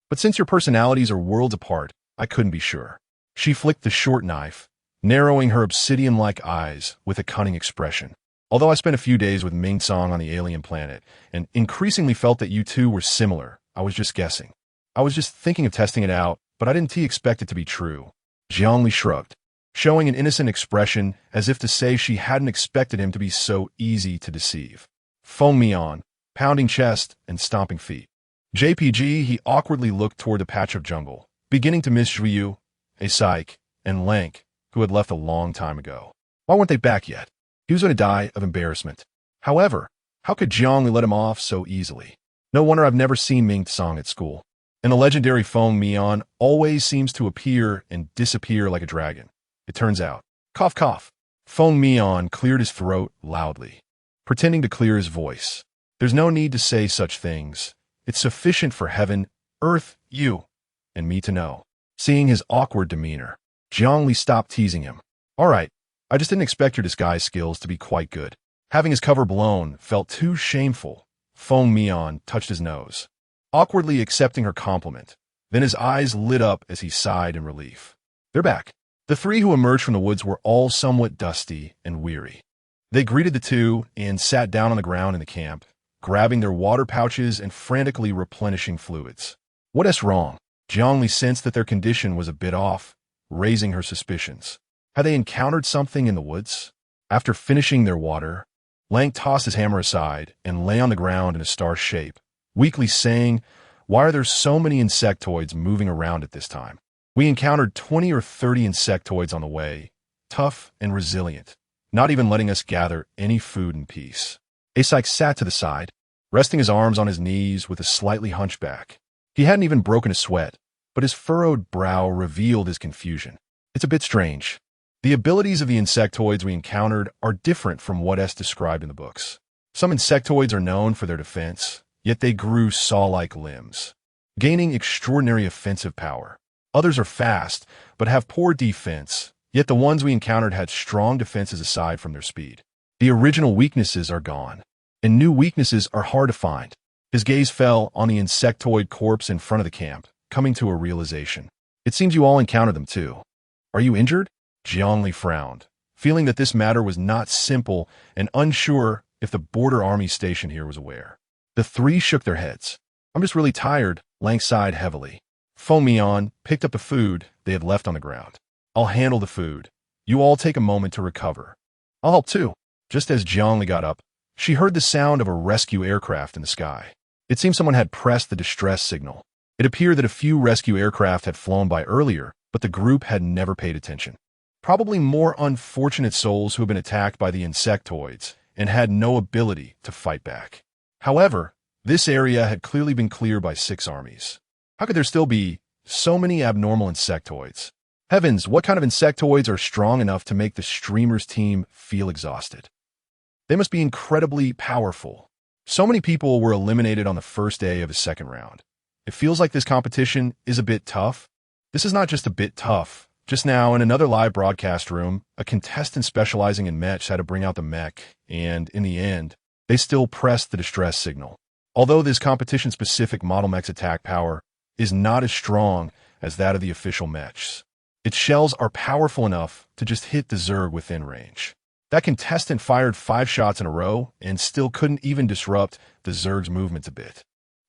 Speaker 1: But since your personalities are worlds apart, I couldn't be sure." She flicked the short knife, narrowing her obsidian-like eyes with a cunning expression. "Although I spent a few days with Ming Tsang on the alien planet and increasingly felt that you two were similar, I was just guessing. I was just thinking of testing it out, but I didn't expect it to be true." Li shrugged, showing an innocent expression as if to say she hadn't expected him to be so easy to deceive. Feng Mian, pounding chest and stomping feet. JPG, he awkwardly looked toward the patch of jungle, beginning to miss Zhuyu, a psych, and Lank, who had left a long time ago. Why weren't they back yet? He was going to die of embarrassment. However, how could Li let him off so easily? No wonder I've never seen Ming Tsang at school. And the legendary Feng Mian always seems to appear and disappear like a dragon. It turns out. Cough, cough. Feng Mian cleared his throat loudly, pretending to clear his voice. "There's no need to say such things. It's sufficient for heaven, earth, you, and me to know." Seeing his awkward demeanor, Li stopped teasing him. "All right, I just didn't expect your disguise skills to be quite good." Having his cover blown felt too shameful. Feng Mian touched his nose, awkwardly accepting her compliment. Then his eyes lit up as he sighed in relief. They're back. The three who emerged from the woods were all somewhat dusty and weary. They greeted the two and sat down on the ground in the camp, grabbing their water pouches and frantically replenishing fluids. "What's wrong?" Li sensed that their condition was a bit off, raising her suspicions. Had they encountered something in the woods? After finishing their water, Lank tossed his hammer aside and lay on the ground in a star shape, weakly saying, "Why are there so many insectoids moving around at this time? We encountered 20 or 30 insectoids on the way, tough and resilient, not even letting us gather any food in peace." Asike sat to the side, resting his arms on his knees with a slightly hunchback. He hadn't even broken a sweat, but his furrowed brow revealed his confusion. "It's a bit strange. The abilities of the insectoids we encountered are different from what's described in the books. Some insectoids are known for their defense, yet they grew saw-like limbs, gaining extraordinary offensive power. Others are fast, but have poor defense, yet the ones we encountered had strong defenses aside from their speed. The original weaknesses are gone, and new weaknesses are hard to find." His gaze fell on the insectoid corpse in front of the camp, coming to a realization. "It seems you all encountered them too. Are you injured?" Li frowned, feeling that this matter was not simple and unsure if the border army station here was aware. The three shook their heads. "I'm just really tired," Lank sighed heavily. Feng Mian picked up the food they had left on the ground. "I'll handle the food. You all take a moment to recover. I'll help too." Just as Li got up, she heard the sound of a rescue aircraft in the sky. It seemed someone had pressed the distress signal. It appeared that a few rescue aircraft had flown by earlier, but the group had never paid attention. Probably more unfortunate souls who had been attacked by the insectoids and had no ability to fight back. However, this area had clearly been cleared by 6 armies. How could there still be so many abnormal insectoids? Heavens, what kind of insectoids are strong enough to make the streamer's team feel exhausted? They must be incredibly powerful. So many people were eliminated on the first day of the second round. It feels like this competition is a bit tough. This is not just a bit tough. Just now, in another live broadcast room, a contestant specializing in mechs had to bring out the mech, and in the end, they still pressed the distress signal. Although this competition-specific model mech's attack power is not as strong as that of the official mechs, its shells are powerful enough to just hit the Zerg within range. That contestant fired 5 shots in a row and still couldn't even disrupt the Zerg's movements a bit.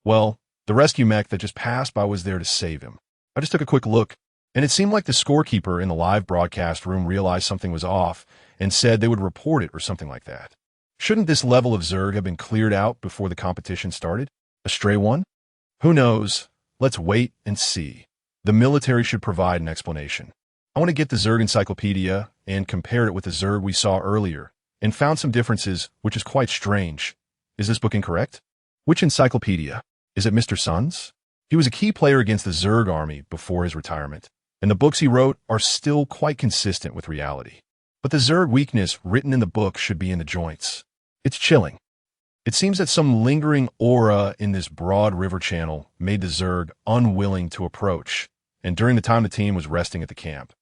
Speaker 1: Well, the rescue mech that just passed by was there to save him. I just took a quick look, and it seemed like the scorekeeper in the live broadcast room realized something was off and said they would report it or something like that. Shouldn't this level of Zerg have been cleared out before the competition started? A stray one? Who knows? Let's wait and see. The military should provide an explanation. I want to get the Zerg encyclopedia and compare it with the Zerg we saw earlier and found some differences, which is quite strange. Is this book incorrect? Which encyclopedia? Is it Mr. Sun's? He was a key player against the Zerg army before his retirement. and the books he wrote are still quite consistent with reality. But the Zerg weakness written in the book should be in the joints. It's chilling. It seems that some lingering aura in this broad river channel made the Zerg unwilling to approach, and during the time the team was resting at the camp,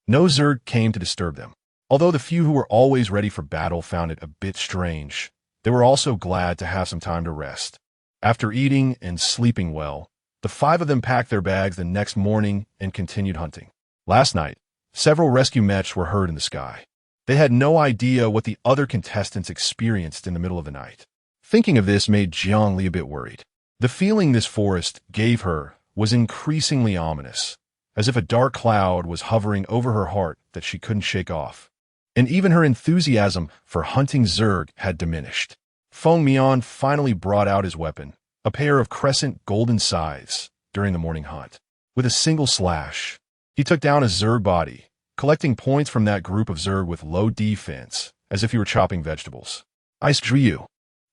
Speaker 1: no Zerg came to disturb them. Although the few who were always ready for battle found it a bit strange, they were also glad to have some time to rest. After eating and sleeping well, the 5 of them packed their bags the next morning and continued hunting. Last night, several rescue mechs were heard in the sky. They had no idea what the other contestants experienced in the middle of the night. Thinking of this made Jiangli a bit worried. The feeling this forest gave her was increasingly ominous, as if a dark cloud was hovering over her heart that she couldn't shake off. And even her enthusiasm for hunting Zerg had diminished. Feng Mian finally brought out his weapon, a pair of crescent golden scythes, during the morning hunt. With a single slash, he took down a Zerg body, collecting points from that group of Zerg with low defense, as if he were chopping vegetables. Ice Driu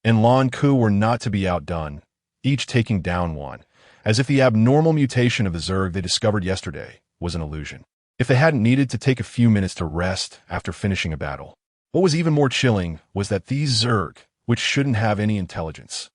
Speaker 1: and Lan Ku were not to be outdone, each taking down one, as if the abnormal mutation of the Zerg they discovered yesterday was an illusion. If they hadn't needed to take a few minutes to rest after finishing a battle. What was even more chilling was that these Zerg, which shouldn't have any intelligence,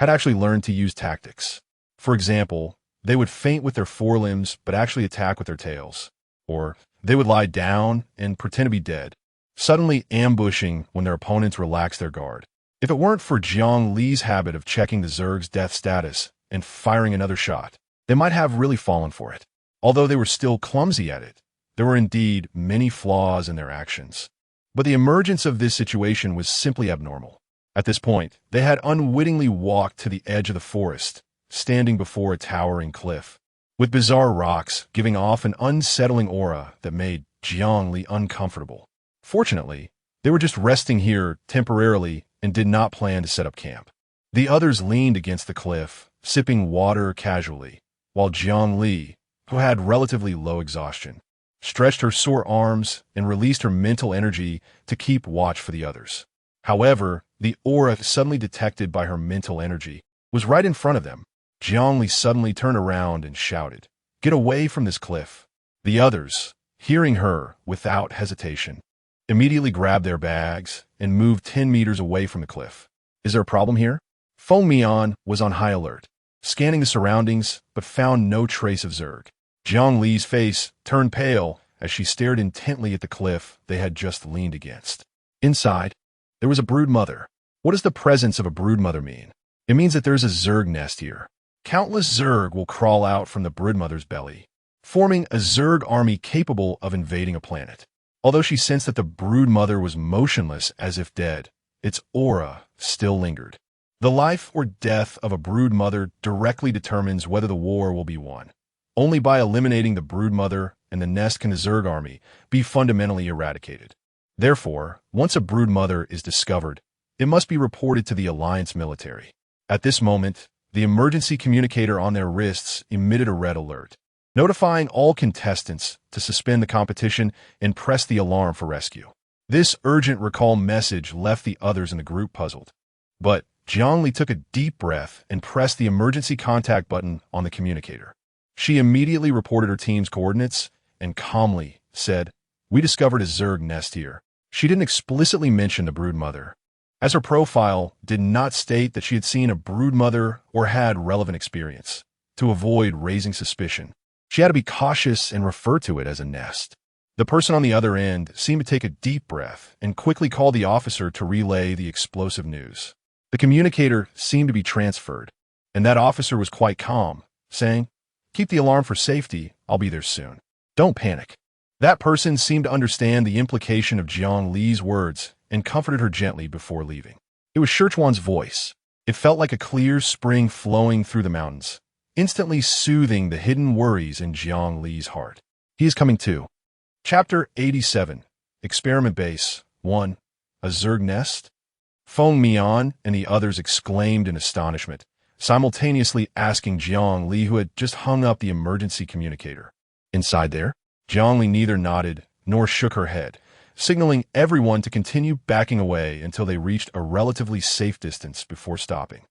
Speaker 1: had actually learned to use tactics. For example, they would feint with their forelimbs but actually attack with their tails. Or they would lie down and pretend to be dead, suddenly ambushing when their opponents relaxed their guard. If it weren't for Jiang Li's habit of checking the Zerg's death status and firing another shot, they might have really fallen for it. Although they were still clumsy at it, there were indeed many flaws in their actions. But the emergence of this situation was simply abnormal. At this point, they had unwittingly walked to the edge of the forest, standing before a towering cliff, with bizarre rocks giving off an unsettling aura that made Jiang Li uncomfortable. Fortunately, they were just resting here temporarily and did not plan to set up camp. The others leaned against the cliff, sipping water casually, while Jiang Li, who had relatively low exhaustion, stretched her sore arms and released her mental energy to keep watch for the others. However, the aura suddenly detected by her mental energy was right in front of them. Jiang Li suddenly turned around and shouted, "Get away from this cliff!" The others, hearing her without hesitation, immediately grabbed their bags and moved 10 meters away from the cliff. Is there a problem here? Feng Mian was on high alert, scanning the surroundings but found no trace of Zerg. Jiang Li's face turned pale as she stared intently at the cliff they had just leaned against. Inside, there was a brood mother. What does the presence of a brood mother mean? It means that there's a Zerg nest here. Countless Zerg will crawl out from the brood mother's belly, forming a Zerg army capable of invading a planet. Although she sensed that the brood mother was motionless as if dead, its aura still lingered. The life or death of a brood mother directly determines whether the war will be won. Only by eliminating the brood mother and the nest can the Zerg army be fundamentally eradicated. Therefore, once a brood mother is discovered, it must be reported to the Alliance military. At this moment, the emergency communicator on their wrists emitted a red alert, notifying all contestants to suspend the competition and press the alarm for rescue. This urgent recall message left the others in the group puzzled. But Jiang Li took a deep breath and pressed the emergency contact button on the communicator. She immediately reported her team's coordinates and calmly said, "We discovered a Zerg nest here." She didn't explicitly mention the brood mother, as her profile did not state that she had seen a brood mother or had relevant experience. To avoid raising suspicion, she had to be cautious and refer to it as a nest. The person on the other end seemed to take a deep breath and quickly called the officer to relay the explosive news. The communicator seemed to be transferred, and that officer was quite calm, saying, "Keep the alarm for safety, I'll be there soon. Don't panic." That person seemed to understand the implication of Jiang Li's words and comforted her gently before leaving. It was Shirchuan's voice. It felt like a clear spring flowing through the mountains, instantly soothing the hidden worries in Jiang Li's heart. He is coming too. Chapter 87, Experiment Base 1, A Zerg Nest? Feng Mian and the others exclaimed in astonishment, simultaneously asking Jiang Li, who had just hung up the emergency communicator. Inside there? Jiang Li neither nodded nor shook her head, signaling everyone to continue backing away until they reached a relatively safe distance before stopping.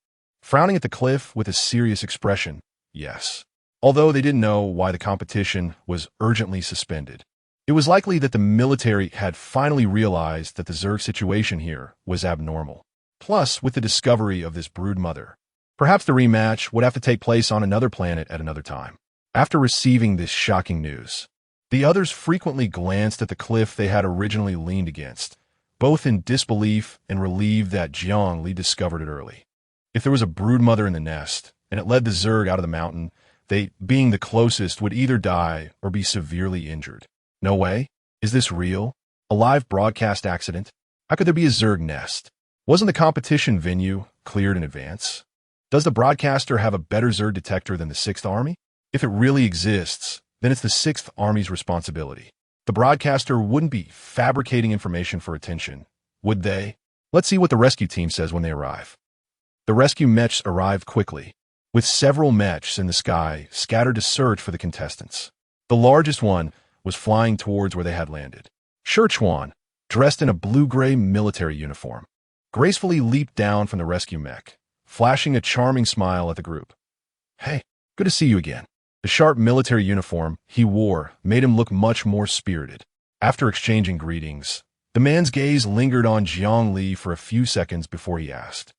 Speaker 1: Frowning at the cliff with a serious expression, "Yes. although they didn't know why the competition was urgently suspended. It was likely that the military had finally realized that the Zerg situation here was abnormal. Plus, with the discovery of this brood mother, perhaps the rematch would have to take place on another planet at another time. After receiving this shocking news, the others frequently glanced at the cliff they had originally leaned against, both in disbelief and relieved that Li discovered it early. If there was a brood mother in the nest, and it led the Zerg out of the mountain, they, being the closest, would either die or be severely injured. No way? Is this real? A live broadcast accident? How could there be a Zerg nest? Wasn't the competition venue cleared in advance? Does the broadcaster have a better Zerg detector than the 6th Army? If it really exists, then it's the 6th Army's responsibility. The broadcaster wouldn't be fabricating information for attention, would they? Let's see what the rescue team says when they arrive. The rescue mechs arrived quickly, with several mechs in the sky scattered to search for the contestants. The largest one was flying towards where they had landed. Scorching, dressed in a blue-gray military uniform, gracefully leaped down from the rescue mech, flashing a charming smile at the group. "Hey, good to see you again." The sharp military uniform he wore made him look much more spirited. After exchanging greetings, the man's gaze lingered on Li for a few seconds before he asked,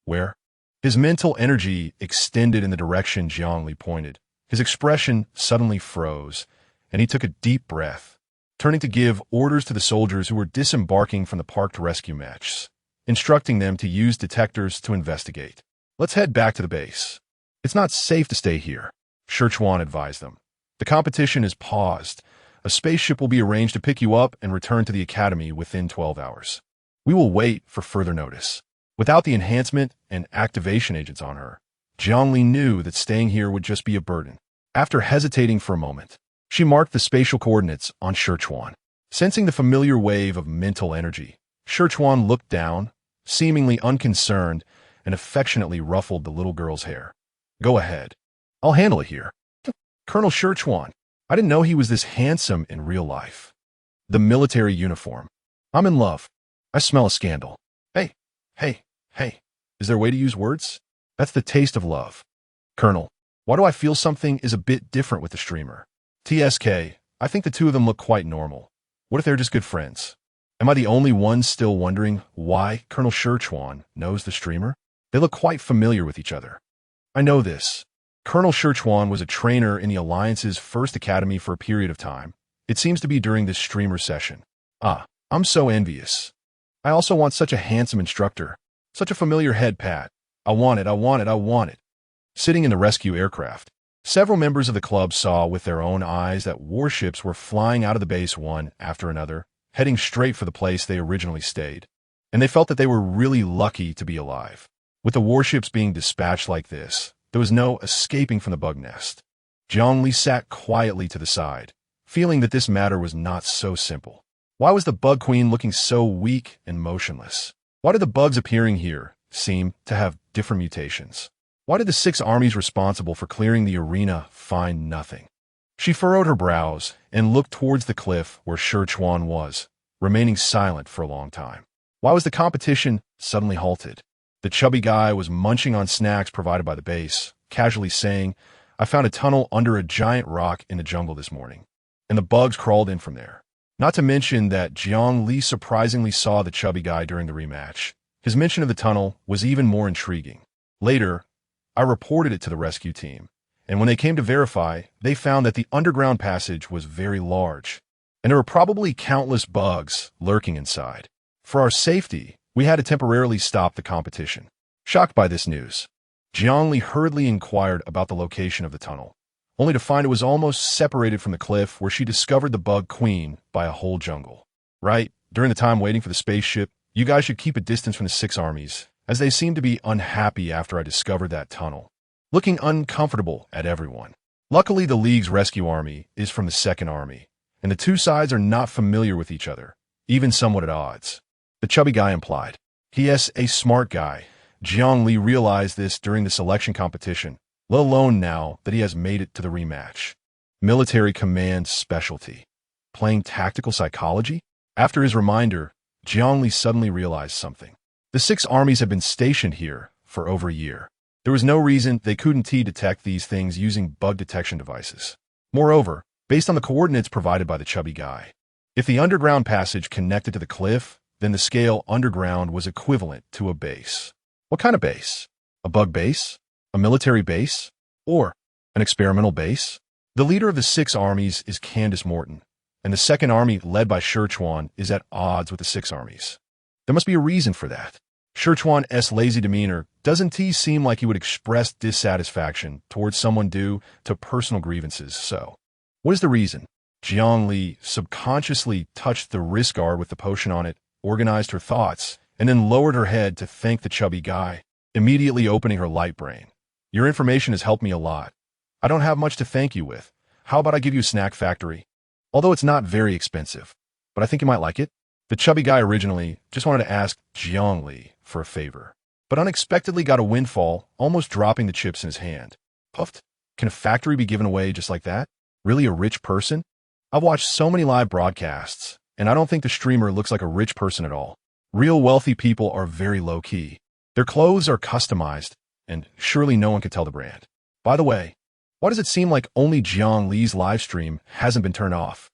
Speaker 1: "Where?" His mental energy extended in the direction Li pointed. His expression suddenly froze, and he took a deep breath, turning to give orders to the soldiers who were disembarking from the parked rescue mechs, instructing them to use detectors to investigate. "Let's head back to the base. It's not safe to stay here," Scorching advised them. "The competition is paused. A spaceship will be arranged to pick you up and return to the academy within 12 hours. We will wait for further notice." Without the enhancement and activation agents on her, Li knew that staying here would just be a burden. After hesitating for a moment, she marked the spatial coordinates on Scorching. Sensing the familiar wave of mental energy, Scorching looked down, seemingly unconcerned, and affectionately ruffled the little girl's hair. "Go ahead. I'll handle it here." "Colonel Scorching, I didn't know he was this handsome in real life." The military uniform. "I'm in love. I smell a scandal." Hey, is there a way to use words? That's the taste of love." "Colonel, why do I feel something is a bit different with the streamer?" "TSK, I think the two of them look quite normal. What if they're just good friends?" "Am I the only one still wondering why Colonel Scorching knows the streamer? They look quite familiar with each other." "I know this. Colonel Scorching was a trainer in the Alliance's first academy for a period of time. It seems to be during this streamer session." "Ah, I'm so envious. I also want such a handsome instructor. Such a familiar head pat. I want it. Sitting in the rescue aircraft, several members of the club saw with their own eyes that warships were flying out of the base one after another, heading straight for the place they originally stayed. And they felt that they were really lucky to be alive. With the warships being dispatched like this, there was no escaping from the bug nest. Li sat quietly to the side, feeling that this matter was not so simple. Why was the bug queen looking so weak and motionless? Why did the bugs appearing here seem to have different mutations? Why did the 6 armies responsible for clearing the arena find nothing? She furrowed her brows and looked towards the cliff where Scorching was, remaining silent for a long time. Why was the competition suddenly halted? The chubby guy was munching on snacks provided by the base, casually saying, "I found a tunnel under a giant rock in the jungle this morning, and the bugs crawled in from there." Not to mention that Li surprisingly saw the chubby guy during the rematch. His mention of the tunnel was even more intriguing. Later, I reported it to the rescue team, and when they came to verify, they found that the underground passage was very large, and there were probably countless bugs lurking inside. For our safety, we had to temporarily stop the competition. Shocked by this news, Li hurriedly inquired about the location of the tunnel, only to find it was almost separated from the cliff where she discovered the bug queen by a whole jungle. "Right, during the time waiting for the spaceship, you guys should keep a distance from the 6 armies, as they seemed to be unhappy after I discovered that tunnel, looking uncomfortable at everyone. Luckily, the League's rescue army is from the 2nd Army, and the two sides are not familiar with each other, even somewhat at odds," the chubby guy implied. He is a smart guy. Li realized this during the selection competition, let alone now that he has made it to the rematch. Military command specialty. Playing tactical psychology? After his reminder, Li suddenly realized something. The 6 armies have been stationed here for over a year. There was no reason they couldn't detect these things using bug detection devices. Moreover, based on the coordinates provided by the chubby guy, if the underground passage connected to the cliff, then the scale underground was equivalent to a base. What kind of base? A bug base? A military base? Or an experimental base? The leader of the 6 armies is Candace Morton, and the 2nd Army, led by Scherchwan, is at odds with the 6 armies. There must be a reason for that. Scherchwan's lazy demeanor doesn't seem like he would express dissatisfaction towards someone due to personal grievances, so what is the reason? Jiang Li subconsciously touched the wrist guard with the potion on it, organized her thoughts, and then lowered her head to thank the chubby guy, immediately opening her light brain. Your information has helped me a lot. I don't have much to thank you with. How about I give you a snack factory? Although it's not very expensive, but I think you might like it. The chubby guy originally just wanted to ask Jiang Li for a favor, but unexpectedly got a windfall, almost dropping the chips in his hand. Puffed. Can a factory be given away just like that? Really a rich person? I've watched so many live broadcasts, and I don't think the streamer looks like a rich person at all. Real wealthy people are very low-key. Their clothes are customized, and surely no one could tell the brand. By the way, why does it seem like only Jiang Li's live stream hasn't been turned off?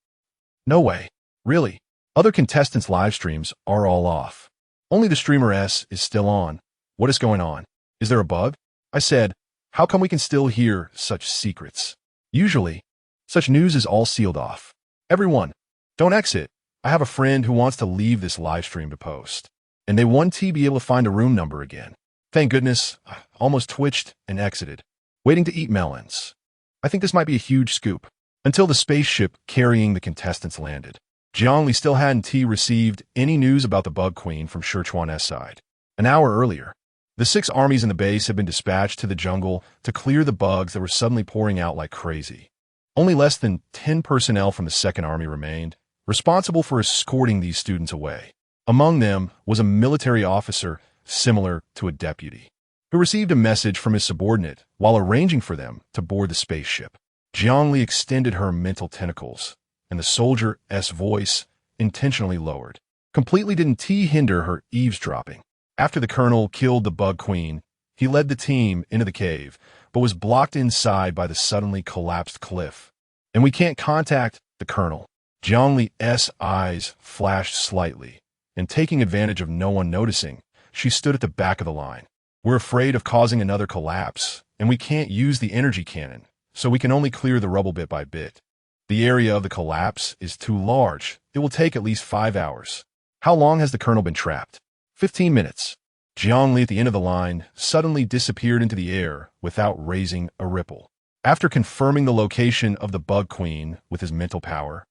Speaker 1: No way. Really. Other contestants' live streams are all off. Only the streamer S is still on. What is going on? Is there a bug? I said, how come we can still hear such secrets? Usually, such news is all sealed off. Everyone, don't exit. I have a friend who wants to leave this live stream to post, and they want to be able to find a room number again. Thank goodness, I almost twitched and exited, waiting to eat melons. I think this might be a huge scoop. Until the spaceship carrying the contestants landed, Jiang Li still hadn't received any news about the Bug Queen from Scherchwan's side. An hour earlier, the 6 armies in the base had been dispatched to the jungle to clear the bugs that were suddenly pouring out like crazy. Only less than 10 personnel from the 2nd Army remained, responsible for escorting these students away. Among them was a military officer similar to a deputy, who received a message from his subordinate while arranging for them to board the spaceship. Jiang Li extended her mental tentacles, and the soldier's voice, intentionally lowered, completely didn't hinder her eavesdropping. After the colonel killed the Bug Queen, he led the team into the cave, but was blocked inside by the suddenly collapsed cliff. And we can't contact the colonel. Jiang Li's eyes flashed slightly, and taking advantage of no one noticing, she stood at the back of the line. We're afraid of causing another collapse, and we can't use the energy cannon, so we can only clear the rubble bit by bit. The area of the collapse is too large. It will take at least 5 hours. How long has the colonel been trapped? 15 minutes. Jiang Li at the end of the line suddenly disappeared into the air without raising a ripple. After confirming the location of the Bug Queen with his mental power,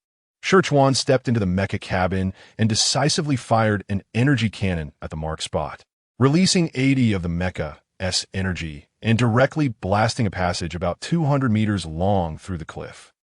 Speaker 1: Scherchwan stepped into the mecha cabin and decisively fired an energy cannon at the marked spot, releasing 80 of the mecha's energy and directly blasting a passage about 200 meters long through the cliff.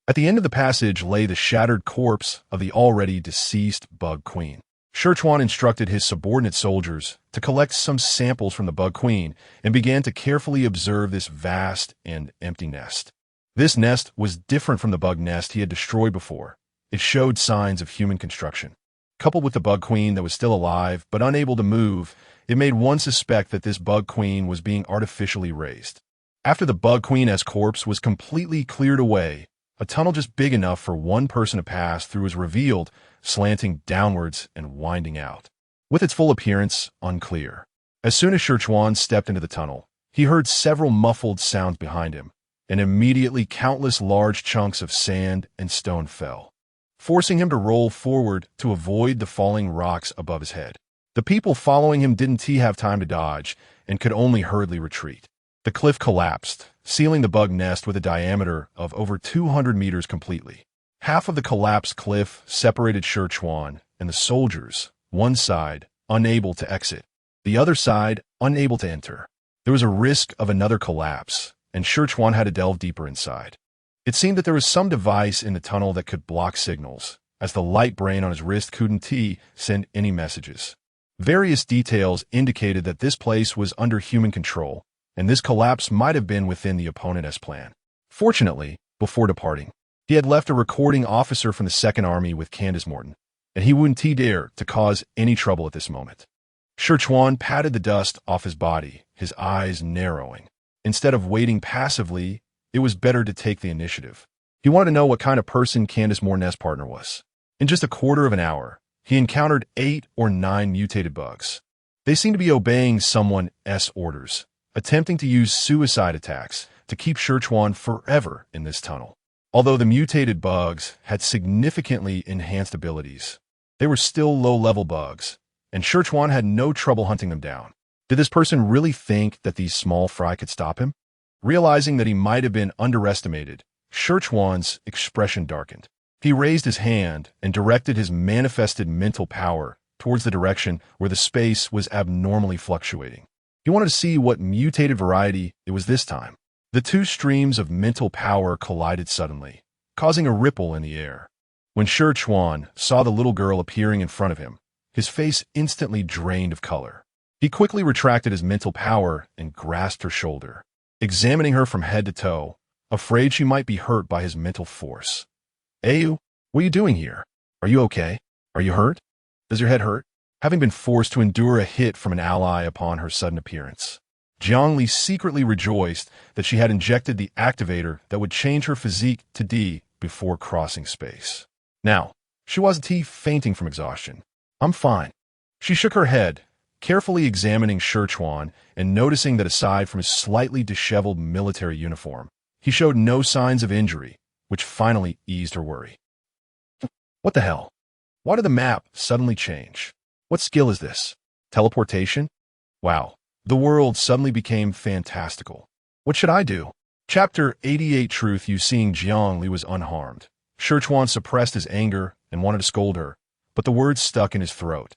Speaker 1: At the end of the passage lay the shattered corpse of the already deceased Bug Queen. Scherchwan instructed his subordinate soldiers to collect some samples from the Bug Queen and began to carefully observe this vast and empty nest. This nest was different from the bug nest he had destroyed before. It showed signs of human construction. Coupled with the Bug Queen that was still alive but unable to move, it made one suspect that this Bug Queen was being artificially raised. After the Bug Queen's corpse was completely cleared away, a tunnel just big enough for one person to pass through was revealed, slanting downwards and winding out, with its full appearance unclear. As soon as Scherchwan stepped into the tunnel, he heard several muffled sounds behind him, and immediately countless large chunks of sand and stone fell, forcing him to roll forward to avoid the falling rocks above his head. The people following him didn't have time to dodge and could only hurriedly retreat. The cliff collapsed, sealing the bug nest with a diameter of over 200 meters completely. Half of the collapsed cliff separated Scherchwan and the soldiers, one side unable to exit, the other side unable to enter. There was a risk of another collapse, and Scherchwan had to delve deeper inside. It seemed that there was some device in the tunnel that could block signals, as the light brain on his wrist couldn't send any messages. Various details indicated that this place was under human control, and this collapse might have been within the opponent's plan. Fortunately, before departing, he had left a recording officer from the 2nd Army with Candace Morton, and he wouldn't dare to cause any trouble at this moment. Scherchuan patted the dust off his body, his eyes narrowing. Instead of waiting passively, it was better to take the initiative. He wanted to know what kind of person Candace Morness' partner was. In just a quarter of an hour, he encountered 8 or 9 mutated bugs. They seemed to be obeying someone's orders, attempting to use suicide attacks to keep Scherchuan forever in this tunnel. Although the mutated bugs had significantly enhanced abilities, they were still low-level bugs, and Scherchuan had no trouble hunting them down. Did this person really think that these small fry could stop him? Realizing that he might have been underestimated, Scherchuan's expression darkened. He raised his hand and directed his manifested mental power towards the direction where the space was abnormally fluctuating. He wanted to see what mutated variety it was this time. The two streams of mental power collided suddenly, causing a ripple in the air. When Scherchuan saw the little girl appearing in front of him, his face instantly drained of color. He quickly retracted his mental power and grasped her shoulder, examining her from head to toe, afraid she might be hurt by his mental force. Ayu, what are you doing here? Are you okay? Are you hurt? Does your head hurt? Having been forced to endure a hit from an ally upon her sudden appearance, Jiangli secretly rejoiced that she had injected the activator that would change her physique to D before crossing space. Now, she wasn't fainting from exhaustion. I'm fine. She shook her head, carefully examining Scherchuan and noticing that aside from his slightly disheveled military uniform, he showed no signs of injury, which finally eased her worry. What the hell? Why did the map suddenly change? What skill is this? Teleportation? Wow, the world suddenly became fantastical. What should I do? Chapter 88 Truth You Seeing Jiangli was unharmed. Scherchuan suppressed his anger and wanted to scold her, but the words stuck in his throat.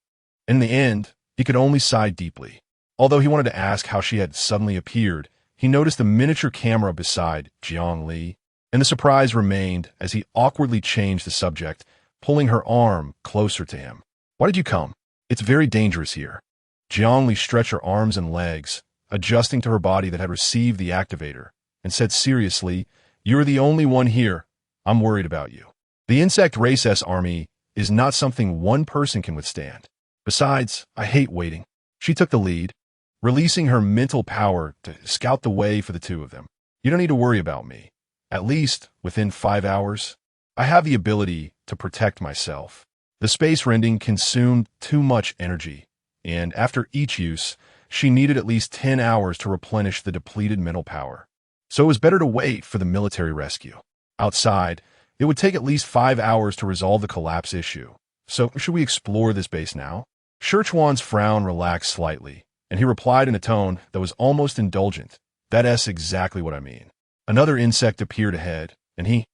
Speaker 1: In the end, he could only sigh deeply. Although he wanted to ask how she had suddenly appeared, he noticed a miniature camera beside Jiangli, and the surprise remained as he awkwardly changed the subject, pulling her arm closer to him. Why did you come? It's very dangerous here. Jiangli stretched her arms and legs, adjusting to her body that had received the activator, and said seriously, You're the only one here. I'm worried about you. The insect RICHEST army is not something one person can withstand. Besides, I hate waiting. She took the lead, releasing her mental power to scout the way for the two of them. You don't need to worry about me. At least, within 5 hours, I have the ability to protect myself. The space rending consumed too much energy, and after each use, she needed at least 10 hours to replenish the depleted mental power. So it was better to wait for the military rescue. Outside, it would take at least 5 hours to resolve the collapse issue. So should we explore this base now? Scherchuan's frown relaxed slightly, and he replied in a tone that was almost indulgent. That's exactly what I mean. Another insect appeared ahead, and he,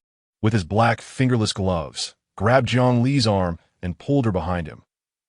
Speaker 1: with his black fingerless gloves, grabbed Jiangli's arm and pulled her behind him.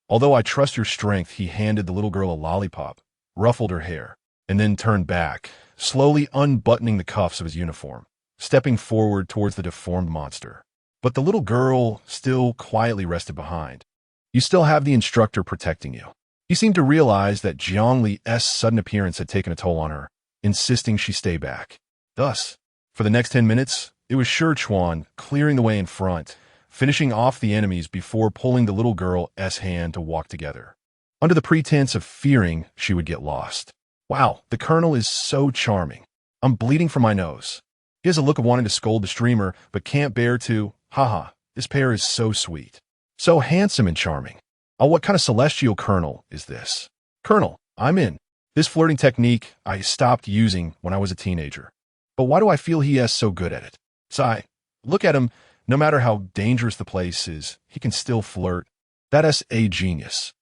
Speaker 1: Although I trust your strength, he handed the little girl a lollipop, ruffled her hair, and then turned back, slowly unbuttoning the cuffs of his uniform, stepping forward towards the deformed monster. But the little girl still quietly rested behind. You still have the instructor protecting you. He seemed to realize that Jiangli's sudden appearance had taken a toll on her, insisting she stay back. Thus, for the next 10 minutes, it was Scherchuan clearing the way in front, finishing off the enemies before pulling the little girl's hand to walk together, under the pretense of fearing she would get lost. Wow, the colonel is so charming. I'm bleeding from my nose. He has a look of wanting to scold the streamer, but can't bear to, haha, this pair is so sweet. So handsome and charming. Oh, what kind of celestial colonel is this? Colonel, I'm in. This flirting technique I stopped using when I was a teenager. But why do I feel he is so good at it? Sigh, look at him. No matter how dangerous the place is, he can still flirt. That's a genius.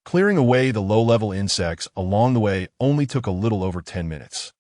Speaker 1: Clearing away the low-level insects along the way only took a little over 10 minutes.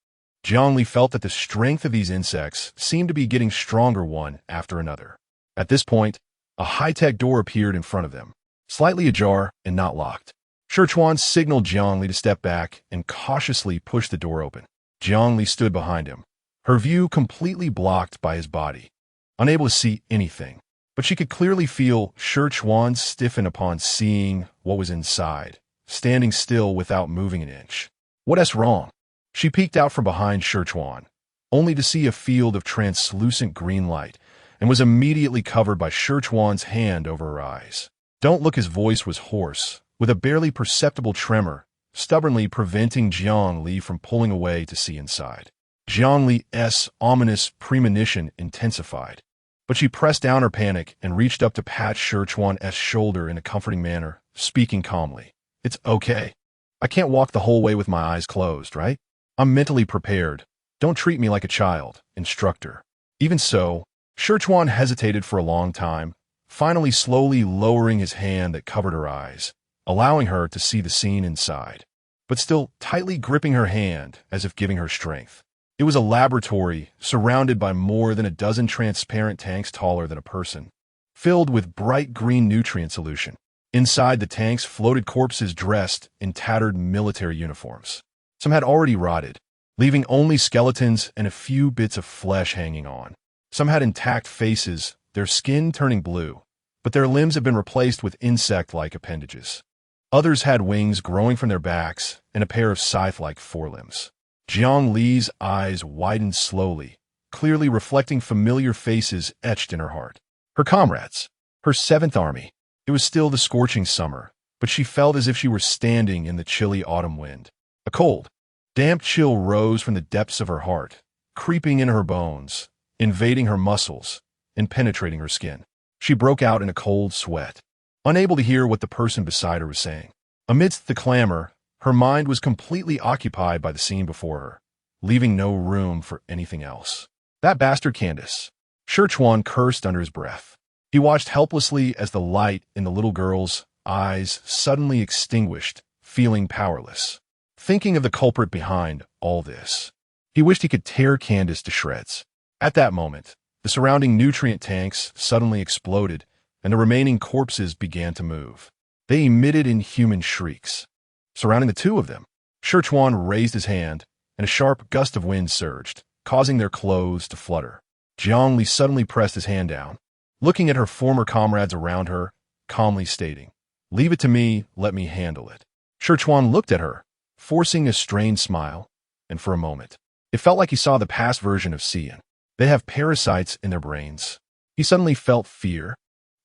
Speaker 1: Jiangli felt that the strength of these insects seemed to be getting stronger one after another. At this point, a high-tech door appeared in front of them, slightly ajar and not locked. Scherchuan signaled Jiangli to step back and cautiously pushed the door open. Jiangli stood behind him, her view completely blocked by his body, unable to see anything. But she could clearly feel Scherchuan stiffen upon seeing what was inside, standing still without moving an inch. What's wrong? She peeked out from behind Scherchuan, only to see a field of translucent green light, and was immediately covered by Scherchuan's hand over her eyes. Don't look, his voice was hoarse, with a barely perceptible tremor, stubbornly preventing Jiangli from pulling away to see inside. Jiangli's ominous premonition intensified, but she pressed down her panic and reached up to pat Sichuan's shoulder in a comforting manner, speaking calmly. "It's okay. I can't walk the whole way with my eyes closed, right? I'm mentally prepared. Don't treat me like a child, instructor." Even so, Sichuan hesitated for a long time, finally slowly lowering his hand that covered her eyes, allowing her to see the scene inside, but still tightly gripping her hand as if giving her strength. It was a laboratory surrounded by more than a dozen transparent tanks taller than a person, filled with bright green nutrient solution. Inside the tanks floated corpses dressed in tattered military uniforms. Some had already rotted, leaving only skeletons and a few bits of flesh hanging on. Some had intact faces, their skin turning blue, but their limbs had been replaced with insect-like appendages. Others had wings growing from their backs and a pair of scythe-like forelimbs. Jiang Li's eyes widened slowly, clearly reflecting familiar faces etched in her heart. Her comrades, her 7th Army. It was still the scorching summer, but she felt as if she were standing in the chilly autumn wind. A cold, damp chill rose from the depths of her heart, creeping in her bones, invading her muscles, and penetrating her skin. She broke out in a cold sweat, unable to hear what the person beside her was saying. Amidst the clamor, her mind was completely occupied by the scene before her, leaving no room for anything else. "That bastard Candace," Sichuan cursed under his breath. He watched helplessly as the light in the little girl's eyes suddenly extinguished, feeling powerless. Thinking of the culprit behind all this, he wished he could tear Candace to shreds. At that moment, the surrounding nutrient tanks suddenly exploded, and the remaining corpses began to move. They emitted inhuman shrieks. Surrounding the two of them, Sichuan raised his hand, and a sharp gust of wind surged, causing their clothes to flutter. Jiangli suddenly pressed his hand down, looking at her former comrades around her, calmly stating, "Leave it to me, let me handle it." Sichuan looked at her, forcing a strained smile, and for a moment, it felt like he saw the past version of Xian. They have parasites in their brains. He suddenly felt fear,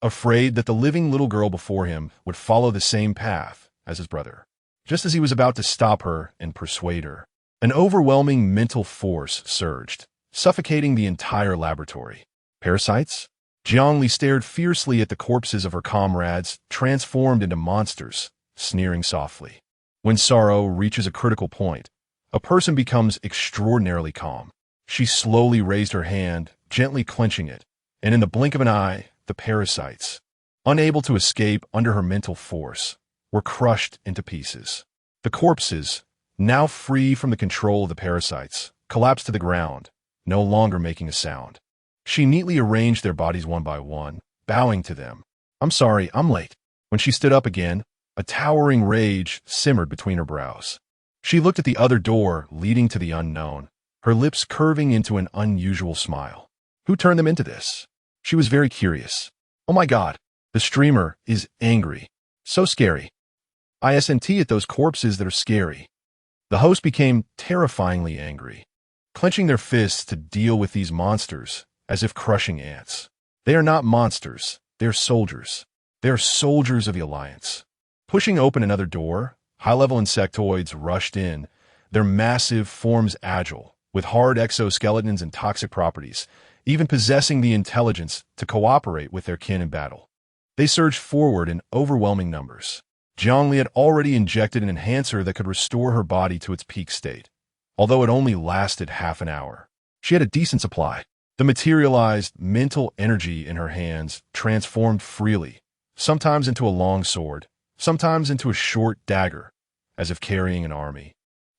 Speaker 1: afraid that the living little girl before him would follow the same path as his brother. Just as he was about to stop her and persuade her, an overwhelming mental force surged, suffocating the entire laboratory. Parasites? Jiangli stared fiercely at the corpses of her comrades, transformed into monsters, sneering softly. When sorrow reaches a critical point, a person becomes extraordinarily calm. She slowly raised her hand, gently clenching it, and in the blink of an eye, the parasites, unable to escape under her mental force, were crushed into pieces. The corpses, now free from the control of the parasites, collapsed to the ground, no longer making a sound. She neatly arranged their bodies one by one, bowing to them. "I'm sorry, I'm late." When she stood up again, a towering rage simmered between her brows. She looked at the other door leading to the unknown, her lips curving into an unusual smile. Who turned them into this? She was very curious. "Oh my God, the streamer is angry. So scary. ISNT at those corpses that are scary." The host became terrifyingly angry, clenching their fists to deal with these monsters as if crushing ants. They are not monsters, they're soldiers. They are soldiers of the Alliance. Pushing open another door, high-level insectoids rushed in, their massive forms agile, with hard exoskeletons and toxic properties, even possessing the intelligence to cooperate with their kin in battle. They surged forward in overwhelming numbers. Jiangli had already injected an enhancer that could restore her body to its peak state, although it only lasted half an hour. She had a decent supply. The materialized mental energy in her hands transformed freely, sometimes into a long sword, sometimes into a short dagger, as if carrying an army,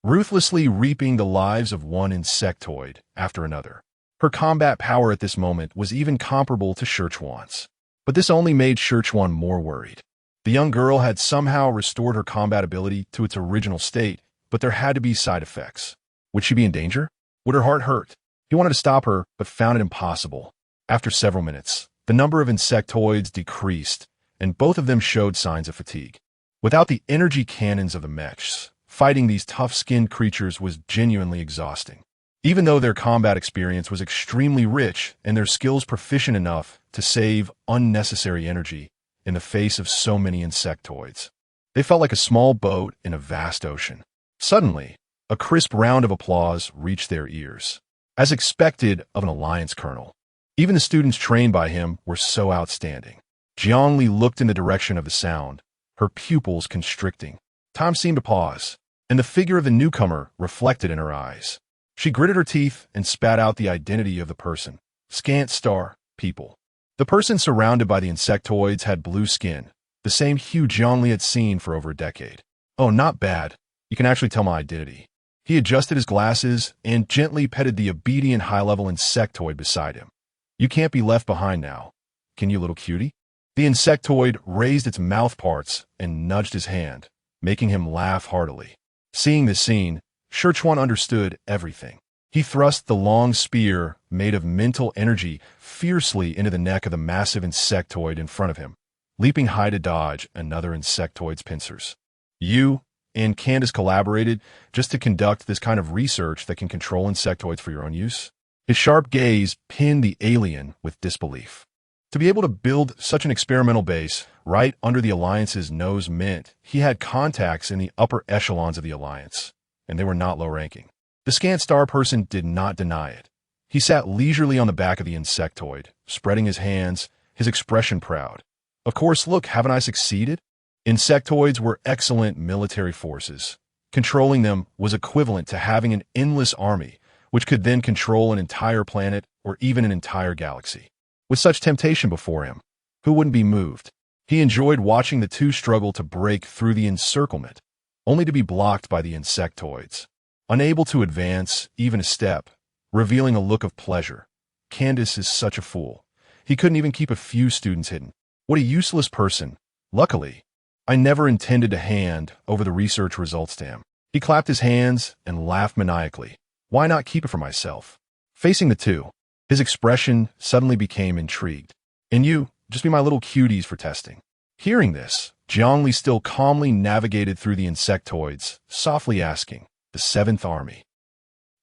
Speaker 1: ruthlessly reaping the lives of one insectoid after another. Her combat power at this moment was even comparable to Sichuan's. But this only made Sichuan more worried. The young girl had somehow restored her combat ability to its original state, but there had to be side effects. Would she be in danger? Would her heart hurt? He wanted to stop her, but found it impossible. After several minutes, the number of insectoids decreased, and both of them showed signs of fatigue. Without the energy cannons of the mechs, fighting these tough-skinned creatures was genuinely exhausting. Even though their combat experience was extremely rich and their skills proficient enough to save unnecessary energy in the face of so many insectoids. They felt like a small boat in a vast ocean. Suddenly, a crisp round of applause reached their ears. As expected of an Alliance colonel, even the students trained by him were so outstanding. Jiangli looked in the direction of the sound, her pupils constricting. Time seemed to pause, and the figure of the newcomer reflected in her eyes. She gritted her teeth and spat out the identity of the person. Scant star, people. The person surrounded by the insectoids had blue skin, the same hue Jiangli had seen for over a decade. Oh, not bad. You can actually tell my identity. He adjusted his glasses and gently petted the obedient high-level insectoid beside him. You can't be left behind now. Can you, little cutie? The insectoid raised its mouth parts and nudged his hand, making him laugh heartily. Seeing this scene, Scherchuan understood everything. He thrust the long spear, made of mental energy, fiercely into the neck of the massive insectoid in front of him, leaping high to dodge another insectoid's pincers. You and Candace collaborated just to conduct this kind of research that can control insectoids for your own use? His sharp gaze pinned the alien with disbelief. To be able to build such an experimental base right under the Alliance's nose meant he had contacts in the upper echelons of the Alliance, and they were not low-ranking. The scant star person did not deny it. He sat leisurely on the back of the insectoid, spreading his hands, his expression proud. Of course, look, haven't I succeeded? Insectoids were excellent military forces. Controlling them was equivalent to having an endless army, which could then control an entire planet or even an entire galaxy. With such temptation before him, who wouldn't be moved? He enjoyed watching the two struggle to break through the encirclement, only to be blocked by the insectoids. Unable to advance even a step, revealing a look of pleasure. Candace is such a fool. He couldn't even keep a few students hidden. What a useless person. Luckily, I never intended to hand over the research results to him. He clapped his hands and laughed maniacally. Why not keep it for myself? Facing the two, his expression suddenly became intrigued. And you, just be my little cuties for testing. Hearing this, Jiangli still calmly navigated through the insectoids, softly asking, the Seventh Army.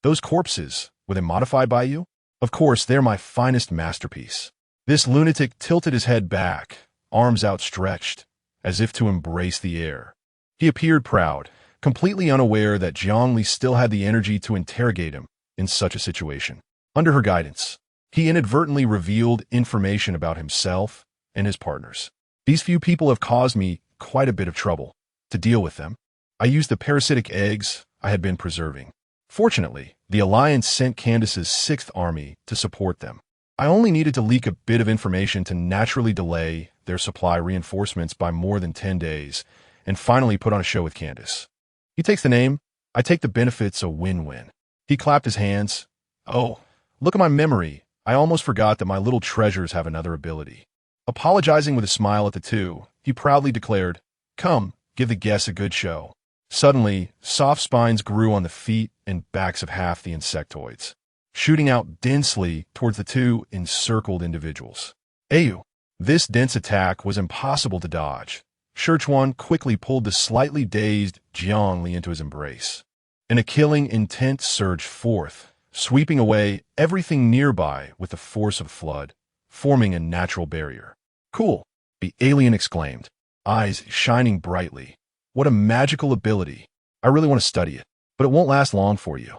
Speaker 1: Those corpses, were they modified by you? Of course, they're my finest masterpiece. This lunatic tilted his head back, arms outstretched, as if to embrace the air. He appeared proud, completely unaware that Jiangli still had the energy to interrogate him in such a situation. Under her guidance, he inadvertently revealed information about himself and his partners. These few people have caused me quite a bit of trouble. To deal with them, I used the parasitic eggs I had been preserving. Fortunately, the Alliance sent Candace's 6th Army to support them. I only needed to leak a bit of information to naturally delay their supply reinforcements by more than 10 days, and finally put on a show with Candace. He takes the name, I take the benefits, a win-win. He clapped his hands. Oh, look at my memory. I almost forgot that my little treasures have another ability. Apologizing with a smile at the two, he proudly declared, Come, give the guests a good show. Suddenly, soft spines grew on the feet and backs of half the insectoids, shooting out densely towards the two encircled individuals. Ayu! This dense attack was impossible to dodge. Scherchuan quickly pulled the slightly dazed Jiangli into his embrace. And a killing intent surged forth, sweeping away everything nearby with the force of flood, forming a natural barrier. Cool, the alien exclaimed, eyes shining brightly. What a magical ability. I really want to study it, but it won't last long for you.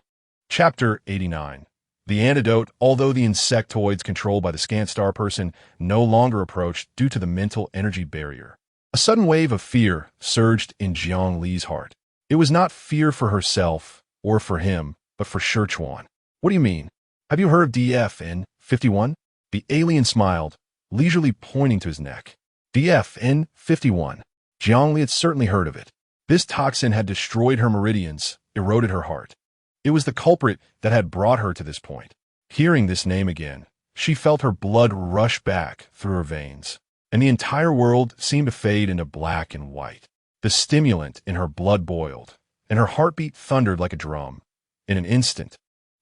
Speaker 1: Chapter 89. The antidote, although the insectoids controlled by the scant star person no longer approached due to the mental energy barrier. A sudden wave of fear surged in Jiang Li's heart. It was not fear for herself or for him, but for Scherchuan. What do you mean? Have you heard of DFN-51? The alien smiled, leisurely pointing to his neck. DFN-51. Jiang Li had certainly heard of it. This toxin had destroyed her meridians, eroded her heart. It was the culprit that had brought her to this point. Hearing this name again, she felt her blood rush back through her veins, and the entire world seemed to fade into black and white. The stimulant in her blood boiled, and her heartbeat thundered like a drum. In an instant,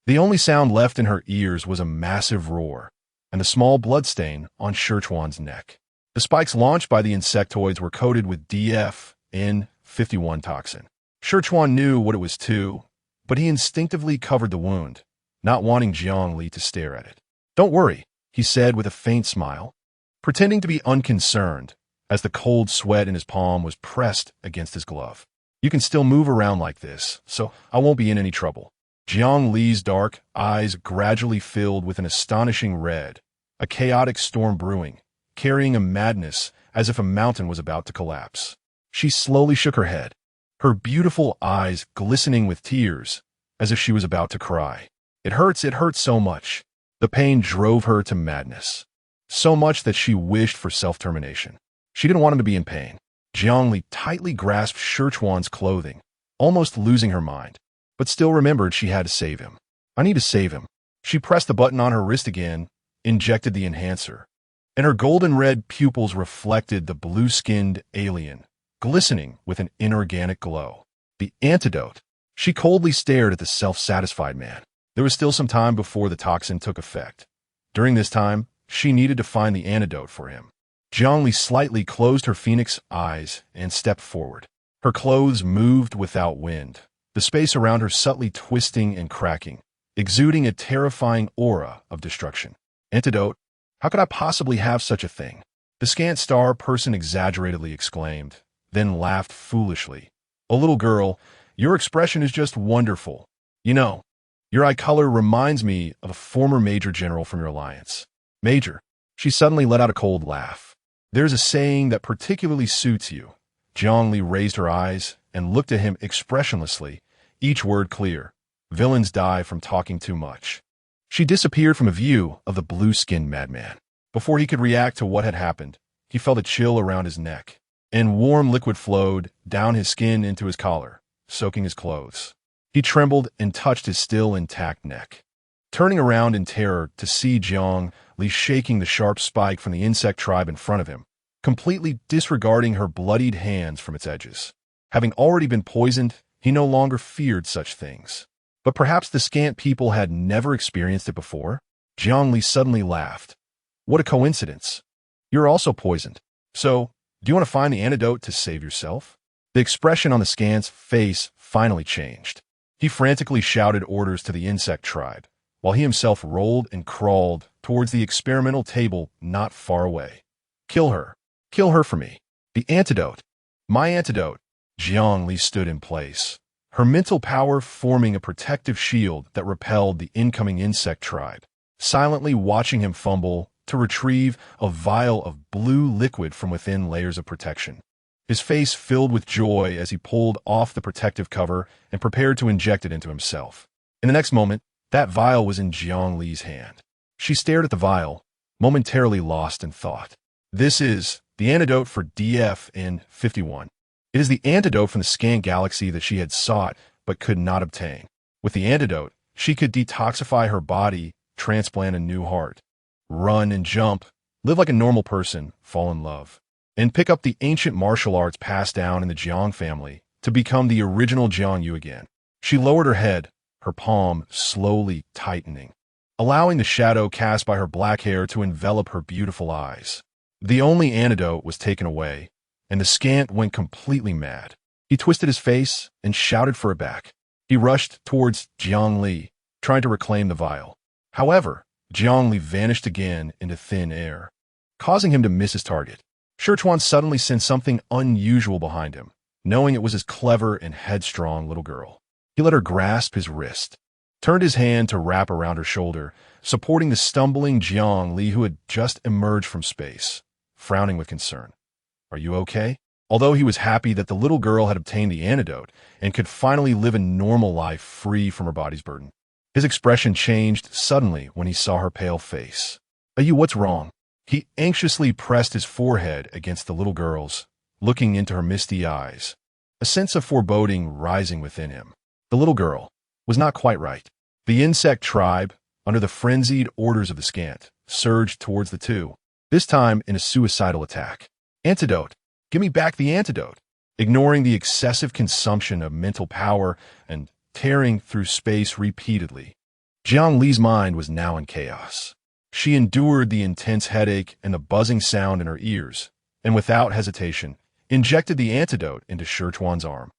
Speaker 1: the only sound left in her ears was a massive roar, and the small bloodstain on Scherchuan's neck. The spikes launched by the insectoids were coated with DFN-51 toxin. Scherchuan knew what it was too, but he instinctively covered the wound, not wanting Jiang Li to stare at it. Don't worry, he said with a faint smile. Pretending to be unconcerned, as the cold sweat in his palm was pressed against his glove. You can still move around like this, so I won't be in any trouble. Jiang Li's dark eyes gradually filled with an astonishing red, a chaotic storm brewing, carrying a madness as if a mountain was about to collapse. She slowly shook her head, her beautiful eyes glistening with tears, as if she was about to cry. It hurts so much. The pain drove her to madness. So much that she wished for self-termination. She didn't want him to be in pain. Jiang Li tightly grasped Shichuan's clothing, almost losing her mind, but still remembered she had to save him. I need to save him. She pressed the button on her wrist again, injected the enhancer, and her golden red pupils reflected the blue-skinned alien, glistening with an inorganic glow. The antidote. She coldly stared at the self-satisfied man. There was still some time before the toxin took effect. During this time, she needed to find the antidote for him. Jiang Li slightly closed her phoenix eyes and stepped forward. Her clothes moved without wind, the space around her subtly twisting and cracking, exuding a terrifying aura of destruction. Antidote? How could I possibly have such a thing? The scant star person exaggeratedly exclaimed, then laughed foolishly. Oh, little girl, your expression is just wonderful. You know, your eye color reminds me of a former major general from your alliance. Major. She suddenly let out a cold laugh. There's a saying that particularly suits you. Jiang Li raised her eyes and looked at him expressionlessly, each word clear. Villains die from talking too much. She disappeared from a view of the blue-skinned madman. Before he could react to what had happened, he felt a chill around his neck, and warm liquid flowed down his skin into his collar, soaking his clothes. He trembled and touched his still intact neck. Turning around in terror to see Jiang Li shaking the sharp spike from the insect tribe in front of him, completely disregarding her bloodied hands from its edges. Having already been poisoned, he no longer feared such things. But perhaps the scant people had never experienced it before? Jiang Li suddenly laughed. What a coincidence. You're also poisoned. So, do you want to find the antidote to save yourself? The expression on the scant's face finally changed. He frantically shouted orders to the insect tribe, while he himself rolled and crawled towards the experimental table not far away. Kill her. Kill her for me. The antidote. My antidote. Jiang Li stood in place, her mental power forming a protective shield that repelled the incoming insect tribe, silently watching him fumble to retrieve a vial of blue liquid from within layers of protection. His face filled with joy as he pulled off the protective cover and prepared to inject it into himself. In the next moment, that vial was in Jiang Li's hand. She stared at the vial, momentarily lost in thought. This is the antidote for DF-51. It is the antidote from the scant galaxy that she had sought but could not obtain. With the antidote, she could detoxify her body, transplant a new heart, run and jump, live like a normal person, fall in love, and pick up the ancient martial arts passed down in the Jiang family to become the original Jiang Yu again. She lowered her head, her palm slowly tightening, allowing the shadow cast by her black hair to envelop her beautiful eyes. The only antidote was taken away, and the scant went completely mad. He twisted his face and shouted for it back. He rushed towards Jiang Li, trying to reclaim the vial. However, Jiang Li vanished again into thin air, causing him to miss his target. Shichuan suddenly sensed something unusual behind him, knowing it was his clever and headstrong little girl. He let her grasp his wrist, turned his hand to wrap around her shoulder, supporting the stumbling Jiang Li who had just emerged from space, frowning with concern. Are you okay? Although he was happy that the little girl had obtained the antidote and could finally live a normal life free from her body's burden, his expression changed suddenly when he saw her pale face. What's wrong? He anxiously pressed his forehead against the little girl's, looking into her misty eyes, a sense of foreboding rising within him. The little girl was not quite right. The insect tribe, under the frenzied orders of the scant, surged towards the two, this time in a suicidal attack. Antidote! Give me back the antidote! Ignoring the excessive consumption of mental power and tearing through space repeatedly, Jiang Li's mind was now in chaos. She endured the intense headache and the buzzing sound in her ears, and without hesitation, injected the antidote into Shichuan's arm.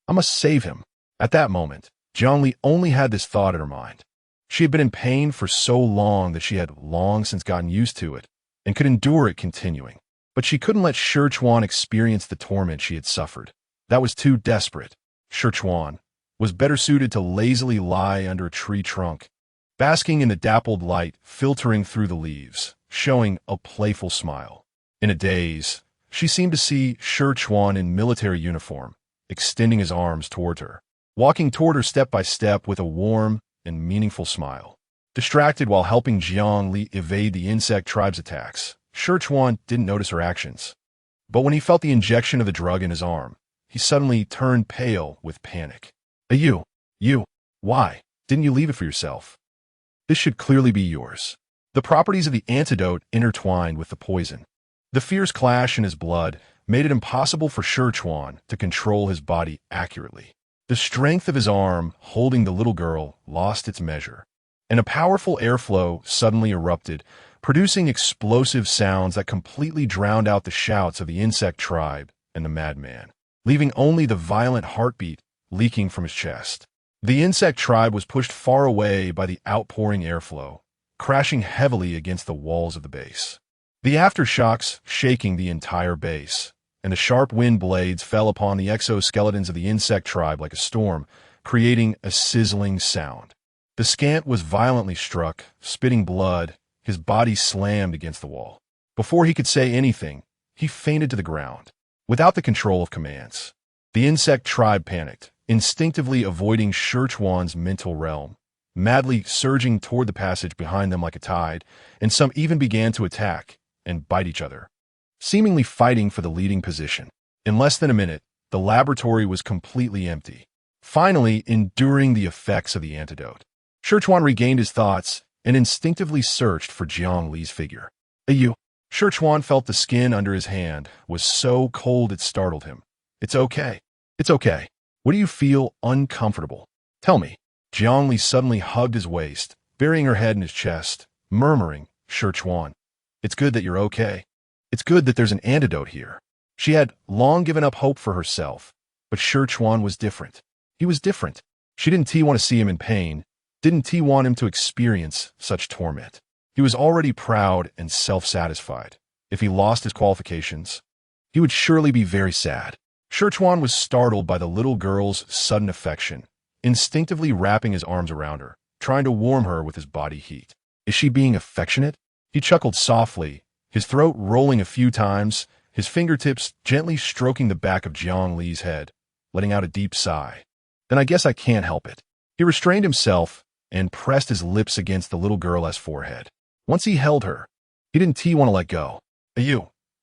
Speaker 1: I must save him. At that moment, Jiang Li only had this thought in her mind. She had been in pain for so long that she had long since gotten used to it, and could endure it continuing. But she couldn't let Scorching experience the torment she had suffered. That was too desperate. Scorching was better suited to lazily lie under a tree trunk, basking in the dappled light filtering through the leaves, showing a playful smile. In a daze, she seemed to see Scorching in military uniform, extending his arms toward her, walking toward her step by step with a warm and meaningful smile. Distracted while helping Jiangli evade the insect tribe's attacks, Scorching didn't notice her actions. But when he felt the injection of the drug in his arm, he suddenly turned pale with panic. You, why didn't you leave it for yourself? This should clearly be yours. The properties of the antidote intertwined with the poison. The fierce clash in his blood made it impossible for Scorching to control his body accurately. The strength of his arm holding the little girl lost its measure, and a powerful airflow suddenly erupted, producing explosive sounds that completely drowned out the shouts of the insect tribe and the madman, leaving only the violent heartbeat leaking from his chest. The insect tribe was pushed far away by the outpouring airflow, crashing heavily against the walls of the base. The aftershocks shaking the entire base, and the sharp wind blades fell upon the exoskeletons of the insect tribe like a storm, creating a sizzling sound. The scant was violently struck, spitting blood, his body slammed against the wall. Before he could say anything, he fainted to the ground, without the control of commands. The insect tribe panicked, instinctively avoiding Scorching's mental realm, madly surging toward the passage behind them like a tide, and some even began to attack and bite each other, seemingly fighting for the leading position. In less than a minute, the laboratory was completely empty, finally enduring the effects of the antidote. Scorching regained his thoughts and instinctively searched for Jiangli's figure. Scorching felt the skin under his hand was so cold it startled him. It's okay. It's okay. What do you feel uncomfortable? Tell me. Jiangli suddenly hugged his waist, burying her head in his chest, murmuring, Scorching, it's good that you're okay. It's good that there's an antidote here. She had long given up hope for herself, but Scorching was different. He was different. She didn't want to see him in pain, didn't want him to experience such torment. He was already proud and self-satisfied. If he lost his qualifications, he would surely be very sad. Scorching was startled by the little girl's sudden affection, instinctively wrapping his arms around her, trying to warm her with his body heat. Is she being affectionate? He chuckled softly, his throat rolling a few times, his fingertips gently stroking the back of Jiangli's head, letting out a deep sigh. Then I guess I can't help it. He restrained himself and pressed his lips against the little girl's forehead. Once he held her, he didn't want to let go.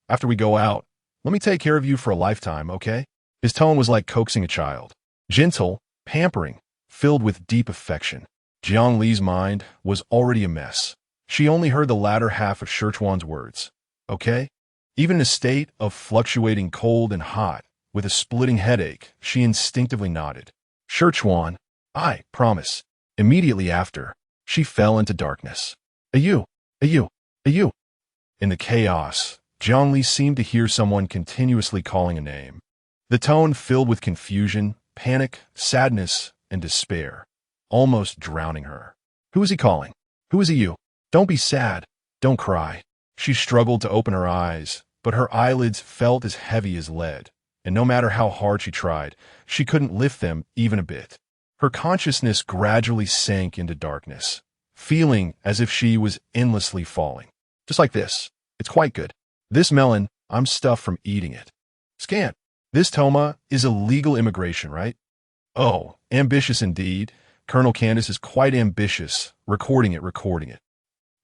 Speaker 1: After we go out, let me take care of you for a lifetime, okay? His tone was like coaxing a child. Gentle, pampering, filled with deep affection. Jiangli's mind was already a mess. She only heard the latter half of Scorching's words. Okay? Even in a state of fluctuating cold and hot, with a splitting headache, she instinctively nodded. Scorching, I promise. Immediately after, she fell into darkness. In the chaos, Jiangli seemed to hear someone continuously calling a name. The tone filled with confusion, panic, sadness, and despair, almost drowning her. Who is he calling? Who is he? Don't be sad. Don't cry. She struggled to open her eyes, but her eyelids felt as heavy as lead, and no matter how hard she tried, she couldn't lift them even a bit. Her consciousness gradually sank into darkness, feeling as if she was endlessly falling. Just like this. It's quite good. This melon, I'm stuffed from eating it. Scant. This Toma is illegal immigration, right? Oh, ambitious indeed. Colonel Candace is quite ambitious, recording it.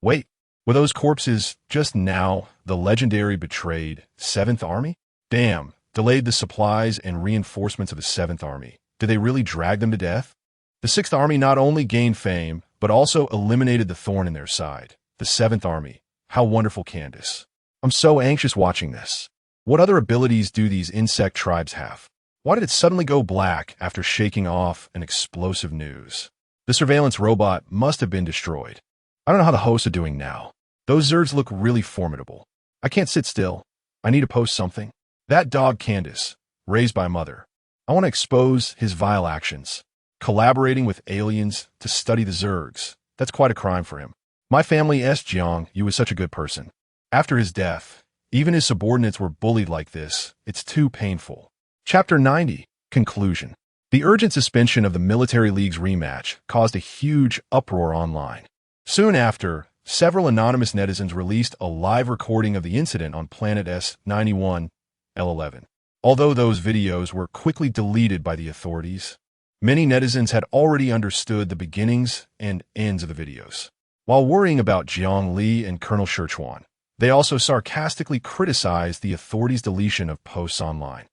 Speaker 1: Wait, were those corpses just now the legendary betrayed 7th Army? Damn, delayed the supplies and reinforcements of the 7th Army. Did they really drag them to death? The 6th Army not only gained fame, but also eliminated the thorn in their side. The 7th Army. How wonderful, Candace. I'm so anxious watching this. What other abilities do these insect tribes have? Why did it suddenly go black after shaking off an explosive news? The surveillance robot must have been destroyed. I don't know how the hosts are doing now. Those Zergs look really formidable. I can't sit still. I need to post something. That dog Candace, raised by mother. I want to expose his vile actions. Collaborating with aliens to study the Zergs. That's quite a crime for him. My family Jiang, you was such a good person. After his death, Even his subordinates were bullied like this. It's too painful. Chapter 90. Conclusion. The urgent suspension of the Military League's rematch caused a huge uproar online. Soon after, several anonymous netizens released a live recording of the incident on Planet S91 L11. Although those videos were quickly deleted by the authorities, many netizens had already understood the beginnings and ends of the videos. While worrying about Jiang Li and Colonel Scherchuan, they also sarcastically criticized the authorities' deletion of posts online.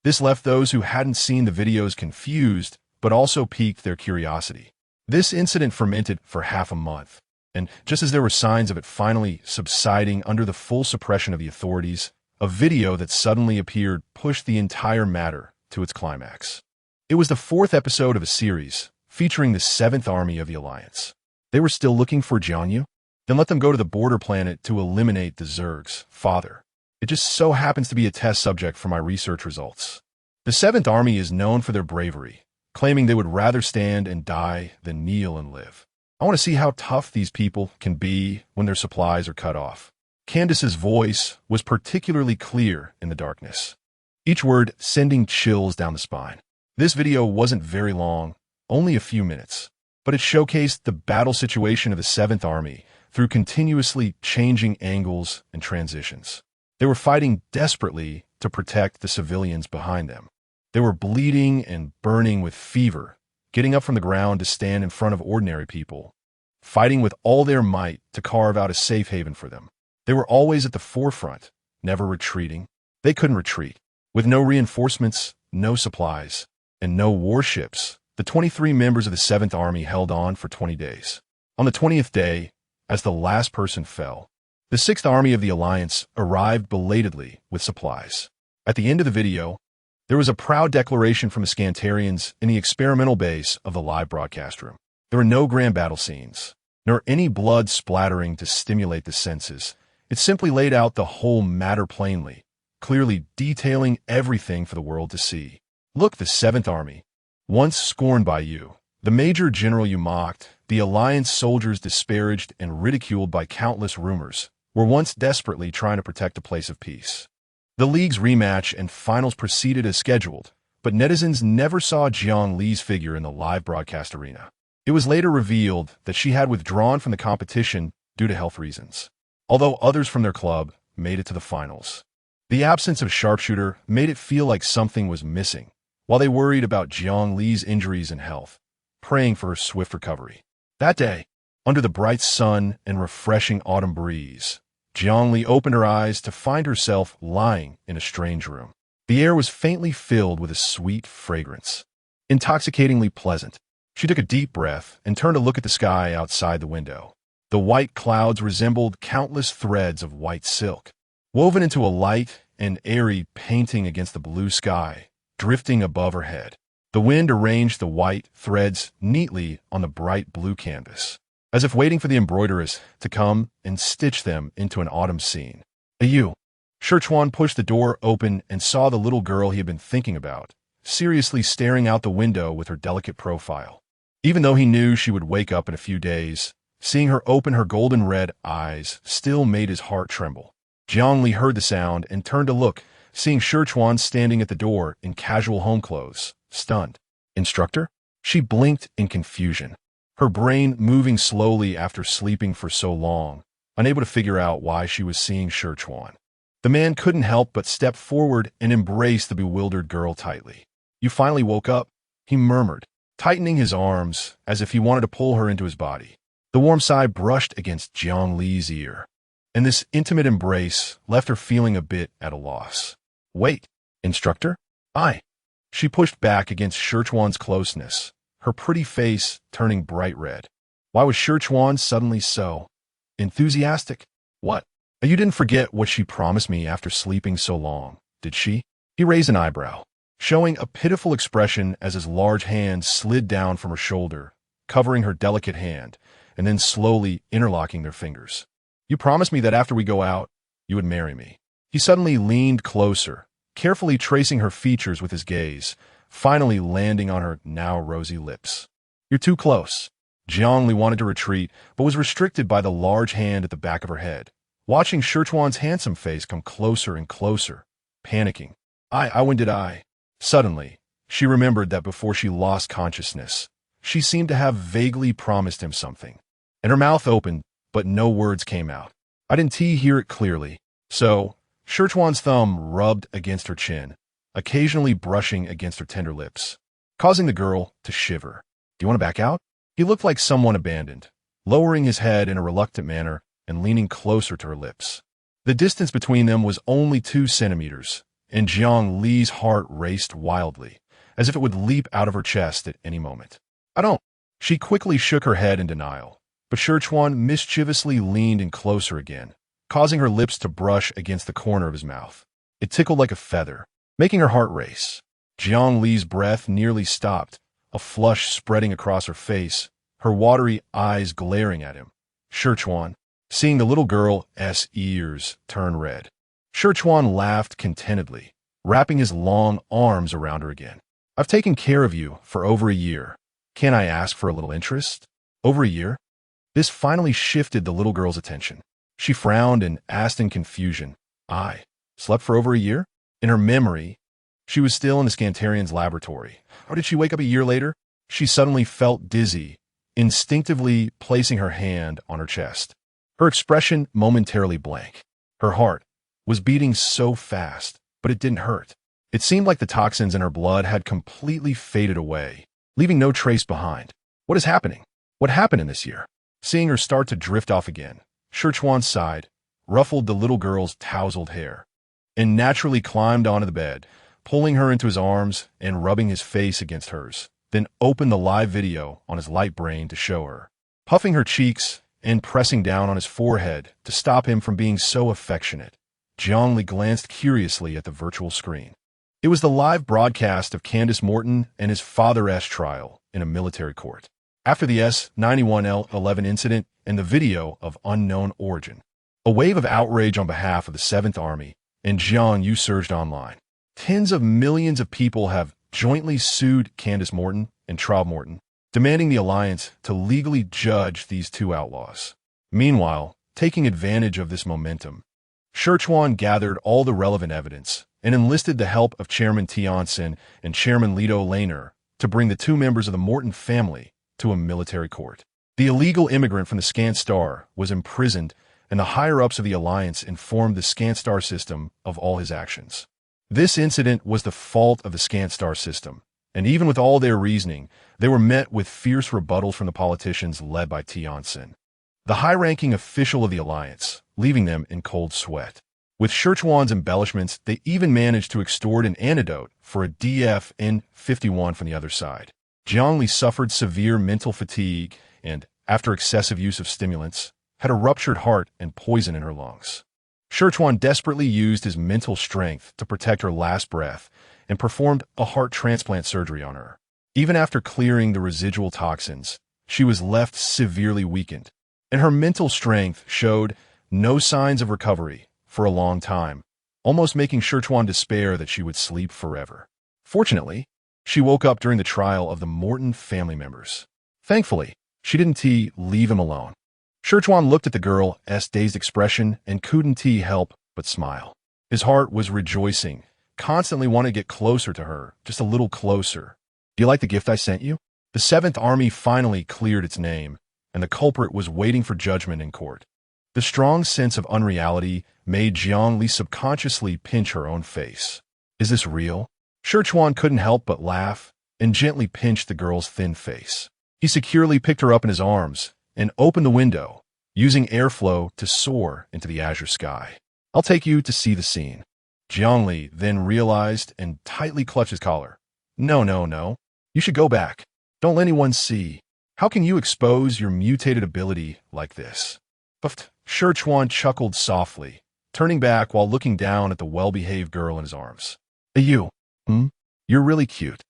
Speaker 1: This left those who hadn't seen the videos confused, but also piqued their curiosity. This incident fermented for half a month, and just as there were signs of it finally subsiding under the full suppression of the authorities, a video that suddenly appeared pushed the entire matter to its climax. It was the fourth episode of a series featuring the 7th Army of the Alliance. They were still looking for Jiangyu? Then let them go to the border planet to eliminate the Zerg's father. It just so happens to be a test subject for my research results. The 7th Army is known for their bravery, claiming they would rather stand and die than kneel and live. I want to see how tough these people can be when their supplies are cut off. Candace's voice was particularly clear in the darkness, each word sending chills down the spine. This video wasn't very long, only a few minutes, but it showcased the battle situation of the 7th Army through continuously changing angles and transitions. They were fighting desperately to protect the civilians behind them. They were bleeding and burning with fever, getting up from the ground to stand in front of ordinary people, fighting with all their might to carve out a safe haven for them. They were always at the forefront, never retreating. They couldn't retreat. With no reinforcements, no supplies, and no warships, the 23 members of the 7th Army held on for 20 days. On the 20th day, as the last person fell, the 6th Army of the Alliance arrived belatedly with supplies. At the end of the video, there was a proud declaration from the Scantarians in the experimental base of the live broadcast room. There were no grand battle scenes, nor any blood splattering to stimulate the senses. It simply laid out the whole matter plainly, clearly detailing everything for the world to see. Look, the 7th Army, once scorned by you, the Major General you mocked, the Alliance soldiers disparaged and ridiculed by countless rumors, were once desperately trying to protect a place of peace. The League's rematch and finals proceeded as scheduled, but netizens never saw Jiang Li's figure in the live broadcast arena. It was later revealed that she had withdrawn from the competition due to health reasons, although others from their club made it to the finals. The absence of sharpshooter made it feel like something was missing, while they worried about Jiang Li's injuries and health, praying for her swift recovery. That day, under the bright sun and refreshing autumn breeze, Jiang Li opened her eyes to find herself lying in a strange room. The air was faintly filled with a sweet fragrance, intoxicatingly pleasant. She took a deep breath and turned to look at the sky outside the window. The white clouds resembled countless threads of white silk, woven into a light and airy painting against the blue sky, drifting above her head. The wind arranged the white threads neatly on the bright blue canvas, as if waiting for the embroideress to come and stitch them into an autumn scene. You. Scherchuan pushed the door open and saw the little girl he had been thinking about, seriously staring out the window with her delicate profile. Even though he knew she would wake up in a few days, seeing her open her golden red eyes still made his heart tremble. Jiang Li heard the sound and turned to look, seeing Scherchuan standing at the door in casual home clothes, stunned. Instructor? She blinked in confusion, her brain moving slowly after sleeping for so long, unable to figure out why she was seeing Scherchuan. The man couldn't help but step forward and embrace the bewildered girl tightly. You finally woke up, he murmured, tightening his arms as if he wanted to pull her into his body. The warm sigh brushed against Jiang Li's ear, and this intimate embrace left her feeling a bit at a loss. Wait, instructor? I. She pushed back against Scherchuan's closeness, her pretty face turning bright red. Why was Scherchuan suddenly so enthusiastic? What? You didn't forget what she promised me after sleeping so long, did she? He raised an eyebrow, showing a pitiful expression as his large hand slid down from her shoulder, covering her delicate hand, and then slowly interlocking their fingers. You promised me that after we go out, you would marry me. He suddenly leaned closer, carefully tracing her features with his gaze, finally landing on her now rosy lips. You're too close. Jiang Li wanted to retreat, but was restricted by the large hand at the back of her head, watching Sherchuan's handsome face come closer and closer, panicking. When did I? Suddenly, she remembered that before she lost consciousness, she seemed to have vaguely promised him something. And her mouth opened, but no words came out. I didn't hear it clearly. So, Sherchuan's thumb rubbed against her chin, occasionally brushing against her tender lips, causing the girl to shiver. Do you want to back out? He looked like someone abandoned, lowering his head in a reluctant manner and leaning closer to her lips. The distance between them was only 2 centimeters, and Jiang Li's heart raced wildly, as if it would leap out of her chest at any moment. I don't. She quickly shook her head in denial, but Sherchuan mischievously leaned in closer again, causing her lips to brush against the corner of his mouth. It tickled like a feather, making her heart race. Jiang Li's breath nearly stopped, a flush spreading across her face, her watery eyes glaring at him. Sherchuan, seeing the little girl's ears turn red. Sherchuan laughed contentedly, wrapping his long arms around her again. I've taken care of you for over a year. Can I ask for a little interest? Over a year? This finally shifted the little girl's attention. She frowned and asked in confusion, I slept for over a year? In her memory, she was still in the Scantarian's laboratory. Or did she wake up a year later? She suddenly felt dizzy, instinctively placing her hand on her chest. Her expression momentarily blank. Her heart was beating so fast, but it didn't hurt. It seemed like the toxins in her blood had completely faded away, leaving no trace behind. What is happening? What happened in this year? Seeing her start to drift off again, Sherchuan sighed, ruffled the little girl's tousled hair, and naturally climbed onto the bed, pulling her into his arms and rubbing his face against hers, then opened the live video on his light brain to show her, puffing her cheeks and pressing down on his forehead to stop him from being so affectionate. Jiang Li glanced curiously at the virtual screen. It was the live broadcast of Candace Morton and his father's trial in a military court. After the S-91L-11 incident and the video of unknown origin, a wave of outrage on behalf of the 7th Army and Jiang Yu surged online. Tens of millions of people have jointly sued Candace Morton and Traub Morton, demanding the alliance to legally judge these 2 outlaws. Meanwhile, taking advantage of this momentum, Sherchuan gathered all the relevant evidence and enlisted the help of Chairman Tiansin and Chairman Lito Lehner to bring the 2 members of the Morton family to a military court. The illegal immigrant from the Scanstar was imprisoned, and the higher-ups of the alliance informed the Scanstar system of all his actions. This incident was the fault of the Scanstar system, and even with all their reasoning, they were met with fierce rebuttals from the politicians led by Tiansin, the high-ranking official of the alliance, leaving them in cold sweat. With Sherchuan's embellishments, they even managed to extort an antidote for a DFN-51 from the other side. Jiang Li suffered severe mental fatigue and, after excessive use of stimulants, had a ruptured heart and poison in her lungs. Sherchuan desperately used his mental strength to protect her last breath and performed a heart transplant surgery on her. Even after clearing the residual toxins, she was left severely weakened, and her mental strength showed no signs of recovery for a long time, almost making Sherchuan despair that she would sleep forever. Fortunately, she woke up during the trial of the Morton family members. Thankfully, she didn't leave him alone. Sherchuan looked at the girl's dazed expression and couldn't help but smile. His heart was rejoicing, constantly wanting to get closer to her, just a little closer. Do you like the gift I sent you? The 7th Army finally cleared its name, and the culprit was waiting for judgment in court. The strong sense of unreality made Jiang Li subconsciously pinch her own face. Is this real? Sherchuan couldn't help but laugh and gently pinched the girl's thin face. He securely picked her up in his arms and opened the window, using airflow to soar into the azure sky. I'll take you to see the scene. Jiang Li then realized and tightly clutched his collar. No. You should go back. Don't let anyone see. How can you expose your mutated ability like this? But Sherchuan chuckled softly, turning back while looking down at the well-behaved girl in his arms. You. You're really cute.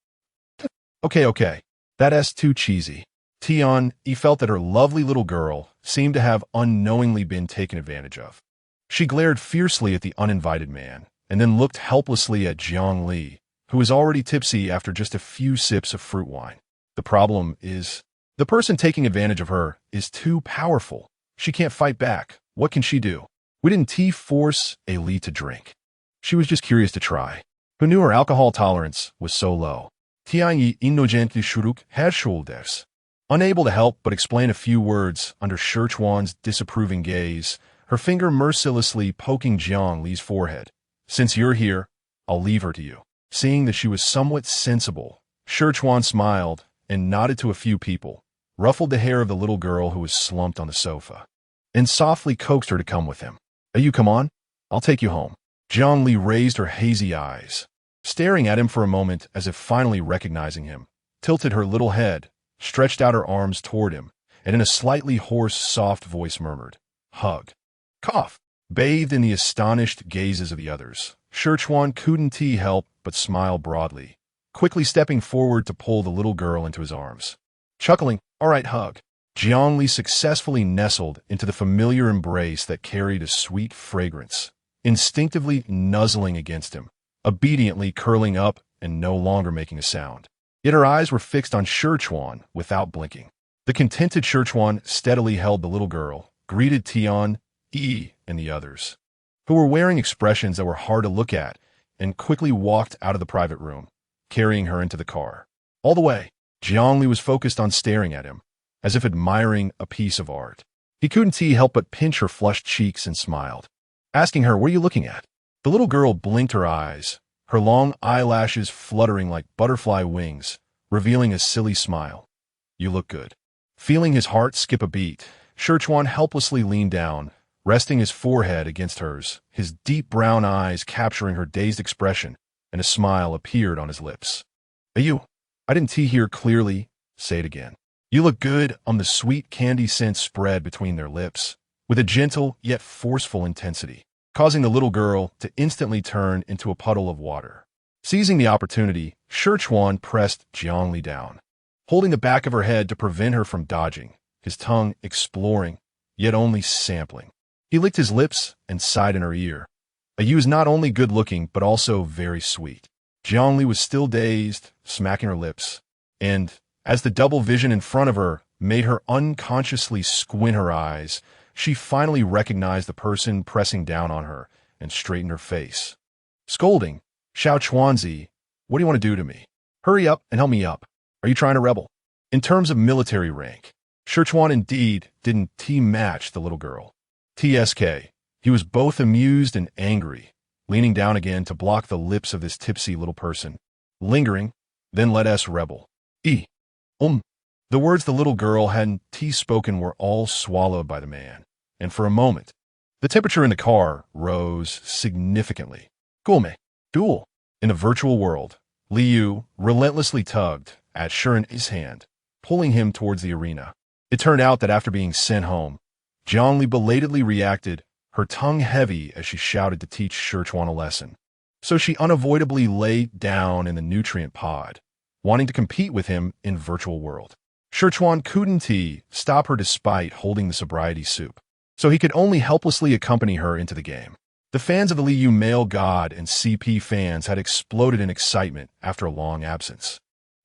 Speaker 1: Okay. That's too cheesy. Tian, he felt that her lovely little girl seemed to have unknowingly been taken advantage of. She glared fiercely at the uninvited man, and then looked helplessly at Jiang Li, who was already tipsy after just a few sips of fruit wine. The problem is, the person taking advantage of her is too powerful. She can't fight back. What can she do? We didn't force Li to drink. She was just curious to try. Who knew her alcohol tolerance was so low? Tianyi innocently shuruk her shoulders. Unable to help but explain a few words under Shirchuan's disapproving gaze, her finger mercilessly poking Jiang Li's forehead. Since you're here, I'll leave her to you. Seeing that she was somewhat sensible, Shirchuan smiled and nodded to a few people, ruffled the hair of the little girl who was slumped on the sofa, and softly coaxed her to come with him. You come on, I'll take you home. Jiang Li raised her hazy eyes, staring at him for a moment as if finally recognizing him, tilted her little head, stretched out her arms toward him, and in a slightly hoarse, soft voice murmured, "Hug." Cough. Bathed in the astonished gazes of the others, Shirchuan couldn't help but smile broadly, quickly stepping forward to pull the little girl into his arms. Chuckling, "All right, hug." Jiang Li successfully nestled into the familiar embrace that carried a sweet fragrance, instinctively nuzzling against him, obediently curling up and no longer making a sound. Yet her eyes were fixed on Shirchuan without blinking. The contented Shirchuan steadily held the little girl, greeted Tian, Yi, and the others, who were wearing expressions that were hard to look at, and quickly walked out of the private room, carrying her into the car. All the way, Jiang Li was focused on staring at him, as if admiring a piece of art. He couldn't help but pinch her flushed cheeks and smiled, asking her, "What are you looking at?" The little girl blinked her eyes, her long eyelashes fluttering like butterfly wings, revealing a silly smile. "You look good." Feeling his heart skip a beat, Shirchuan helplessly leaned down, resting his forehead against hers, his deep brown eyes capturing her dazed expression, and a smile appeared on his lips. "You, I didn't hear clearly. Say it again." "You look good." The sweet candy scent spread between their lips, with a gentle yet forceful intensity, causing the little girl to instantly turn into a puddle of water. Seizing the opportunity, Shirchuan pressed Jiang Li down, holding the back of her head to prevent her from dodging, his tongue exploring, yet only sampling. He licked his lips and sighed in her ear. You is not only good-looking, but also very sweet. Jiang Li was still dazed, smacking her lips, and, as the double vision in front of her made her unconsciously squint her eyes, she finally recognized the person pressing down on her and straightened her face. Scolding, "Xiao Chuanzi, what do you want to do to me? Hurry up and help me up. Are you trying to rebel?" In terms of military rank, Shirchuan indeed didn't match the little girl. TSK, he was both amused and angry, leaning down again to block the lips of this tipsy little person, lingering, "Then let us rebel." The words the little girl hadn't spoken were all swallowed by the man, and for a moment, the temperature in the car rose significantly. Duel. In the virtual world, Liu relentlessly tugged at Shiren's hand, pulling him towards the arena. It turned out that after being sent home, Jiang Li belatedly reacted, her tongue heavy as she shouted to teach Shirchuan a lesson. So she unavoidably lay down in the nutrient pod, wanting to compete with him in virtual world. Shirchuan couldn't stop her despite holding the sobriety soup, so he could only helplessly accompany her into the game. The fans of the Liu male god and CP fans had exploded in excitement after a long absence,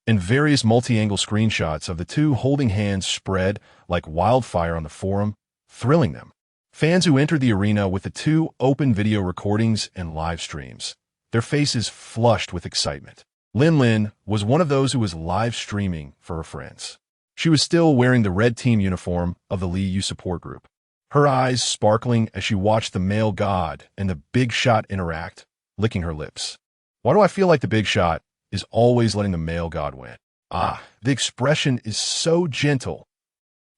Speaker 1: and various multi-angle screenshots of the two holding hands spread like wildfire on the forum, thrilling them. Fans who entered the arena with the two open video recordings and live streams, their faces flushed with excitement. Lin was one of those who was live streaming for her friends. She was still wearing the red team uniform of the Liu support group, her eyes sparkling as she watched the male god and the big shot interact, licking her lips. Why do I feel like the big shot is always letting the male god win? The expression is so gentle.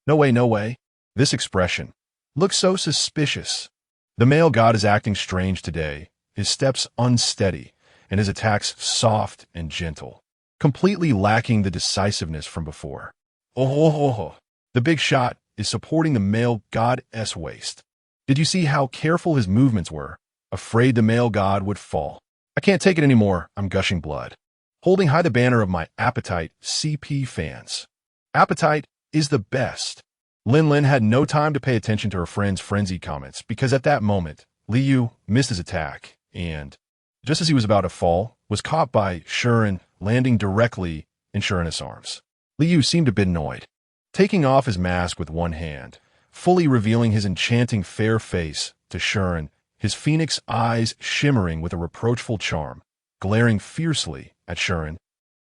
Speaker 1: No way. This expression looks so suspicious. The male god is acting strange today, his steps unsteady, and his attacks soft and gentle, completely lacking the decisiveness from before. The big shot is supporting the male god's waist. Did you see how careful his movements were, afraid the male god would fall? I can't take it anymore, I'm gushing blood. Holding high the banner of my Appetite CP fans. Appetite is the best. Lin had no time to pay attention to her friend's frenzied comments because at that moment, Liu missed his attack and, just as he was about to fall, was caught by Shiren, landing directly in Shiren's arms. Liu seemed a bit annoyed, taking off his mask with one hand, fully revealing his enchanting fair face to Sharon, his phoenix eyes shimmering with a reproachful charm, glaring fiercely at Sharon.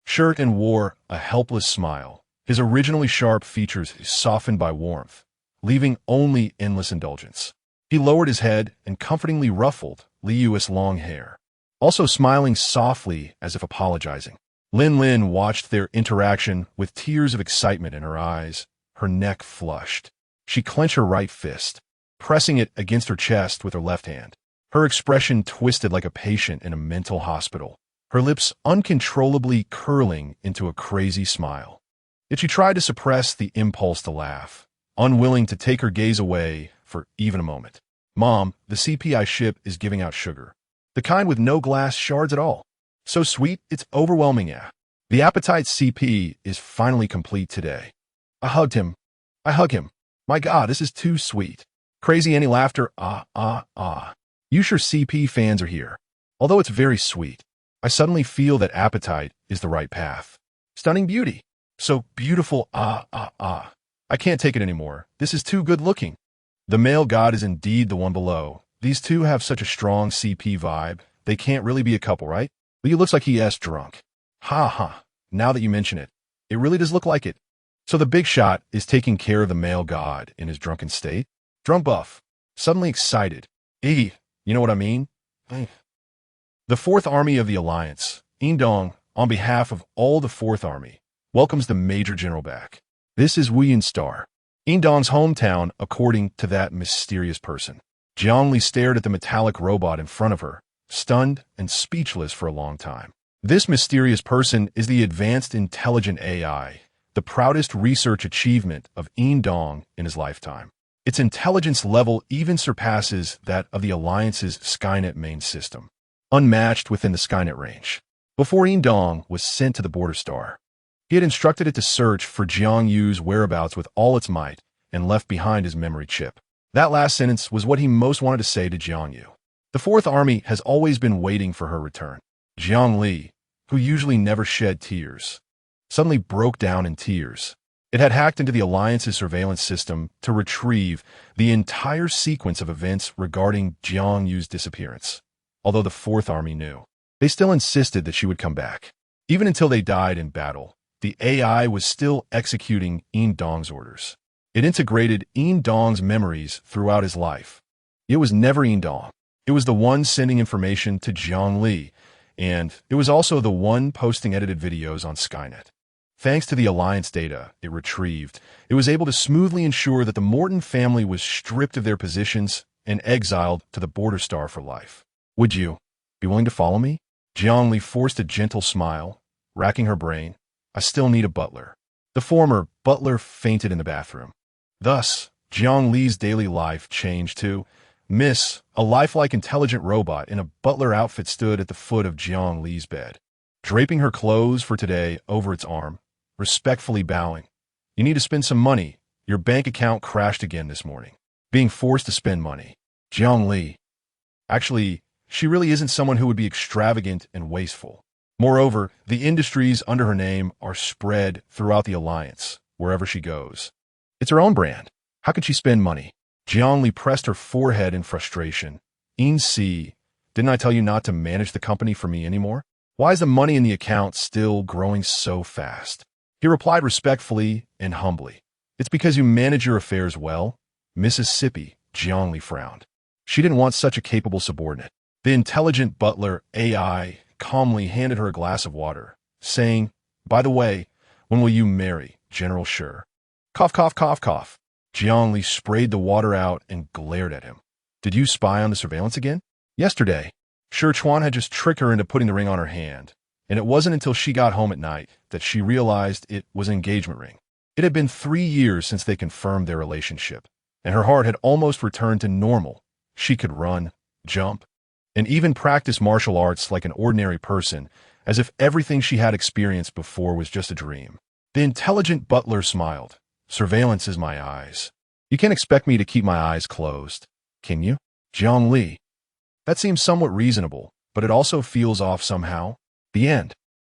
Speaker 1: Shirt and wore a helpless smile, his originally sharp features softened by warmth, leaving only endless indulgence. He lowered his head and comfortingly ruffled Liu's long hair, also smiling softly as if apologizing. Lin watched their interaction with tears of excitement in her eyes, her neck flushed. She clenched her right fist, pressing it against her chest with her left hand. Her expression twisted like a patient in a mental hospital, her lips uncontrollably curling into a crazy smile. Yet she tried to suppress the impulse to laugh, unwilling to take her gaze away for even a moment. Mom, the CPI ship is giving out sugar. The kind with no glass shards at all. So sweet, it's overwhelming, yeah. The appetite CP is finally complete today. I hug him. My God, this is too sweet. Crazy Annie laughter, You sure CP fans are here. Although it's very sweet, I suddenly feel that appetite is the right path. Stunning beauty. So beautiful, I can't take it anymore. This is too good looking. The male god is indeed the one below. These two have such a strong CP vibe. They can't really be a couple, right? He looks like he is drunk. Now that you mention it, it really does look like it. So the big shot is taking care of the male god in his drunken state? Drunk buff. Suddenly excited. You know what I mean? The Fourth Army of the Alliance, Indong, on behalf of all the Fourth Army, welcomes the Major General back. This is Wuyin Star, Indong's hometown, according to that mysterious person. Jiangli stared at the metallic robot in front of her, stunned and speechless for a long time. This mysterious person is the Advanced Intelligent AI, the proudest research achievement of Indong in his lifetime. Its intelligence level even surpasses that of the Alliance's Skynet main system, unmatched within the Skynet range. Before Indong was sent to the Border Star, he had instructed it to search for Jiang Yu's whereabouts with all its might and left behind his memory chip. That last sentence was what he most wanted to say to Jiang Yu. The Fourth Army has always been waiting for her return. Jiang Li, who usually never shed tears, suddenly broke down in tears. It had hacked into the Alliance's surveillance system to retrieve the entire sequence of events regarding Jiang Yu's disappearance. Although the Fourth Army knew, they still insisted that she would come back. Even until they died in battle, the AI was still executing Indong's orders. It integrated Indong's memories throughout his life. It was never Indong. It was the one sending information to Jiang Li, and it was also the one posting edited videos on Skynet. Thanks to the Alliance data it retrieved, it was able to smoothly ensure that the Morton family was stripped of their positions and exiled to the Border Star for life. Would you be willing to follow me? Jiang Li forced a gentle smile, racking her brain. I still need a butler. The former butler fainted in the bathroom. Thus, Jiang Li's daily life changed to Miss, a lifelike intelligent robot in a butler outfit stood at the foot of Jiang Li's bed, draping her clothes for today over its arm, respectfully bowing. You need to spend some money. Your bank account crashed again this morning. Being forced to spend money. Jiang Li. Actually, she really isn't someone who would be extravagant and wasteful. Moreover, the industries under her name are spread throughout the Alliance, wherever she goes. It's her own brand. How could she spend money? Jiang Li pressed her forehead in frustration. Si, didn't I tell you not to manage the company for me anymore? Why is the money in the account still growing so fast? He replied respectfully and humbly. It's because you manage your affairs well. Mississippi, Jiang Li frowned. She didn't want such a capable subordinate. The intelligent butler, AI, calmly handed her a glass of water, saying, By the way, when will you marry General Sure? Cough, cough, cough, cough. Jiang Li sprayed the water out and glared at him. Did you spy on the surveillance again? Yesterday, Shi Chuan had just tricked her into putting the ring on her hand, and it wasn't until she got home at night that she realized it was an engagement ring. It had been 3 years since they confirmed their relationship, and her heart had almost returned to normal. She could run, jump, and even practice martial arts like an ordinary person, as if everything she had experienced before was just a dream. The intelligent butler smiled. Surveillance is my eyes. You can't expect me to keep my eyes closed, can you? Jiang Li. That seems somewhat reasonable, but it also feels off somehow. The end.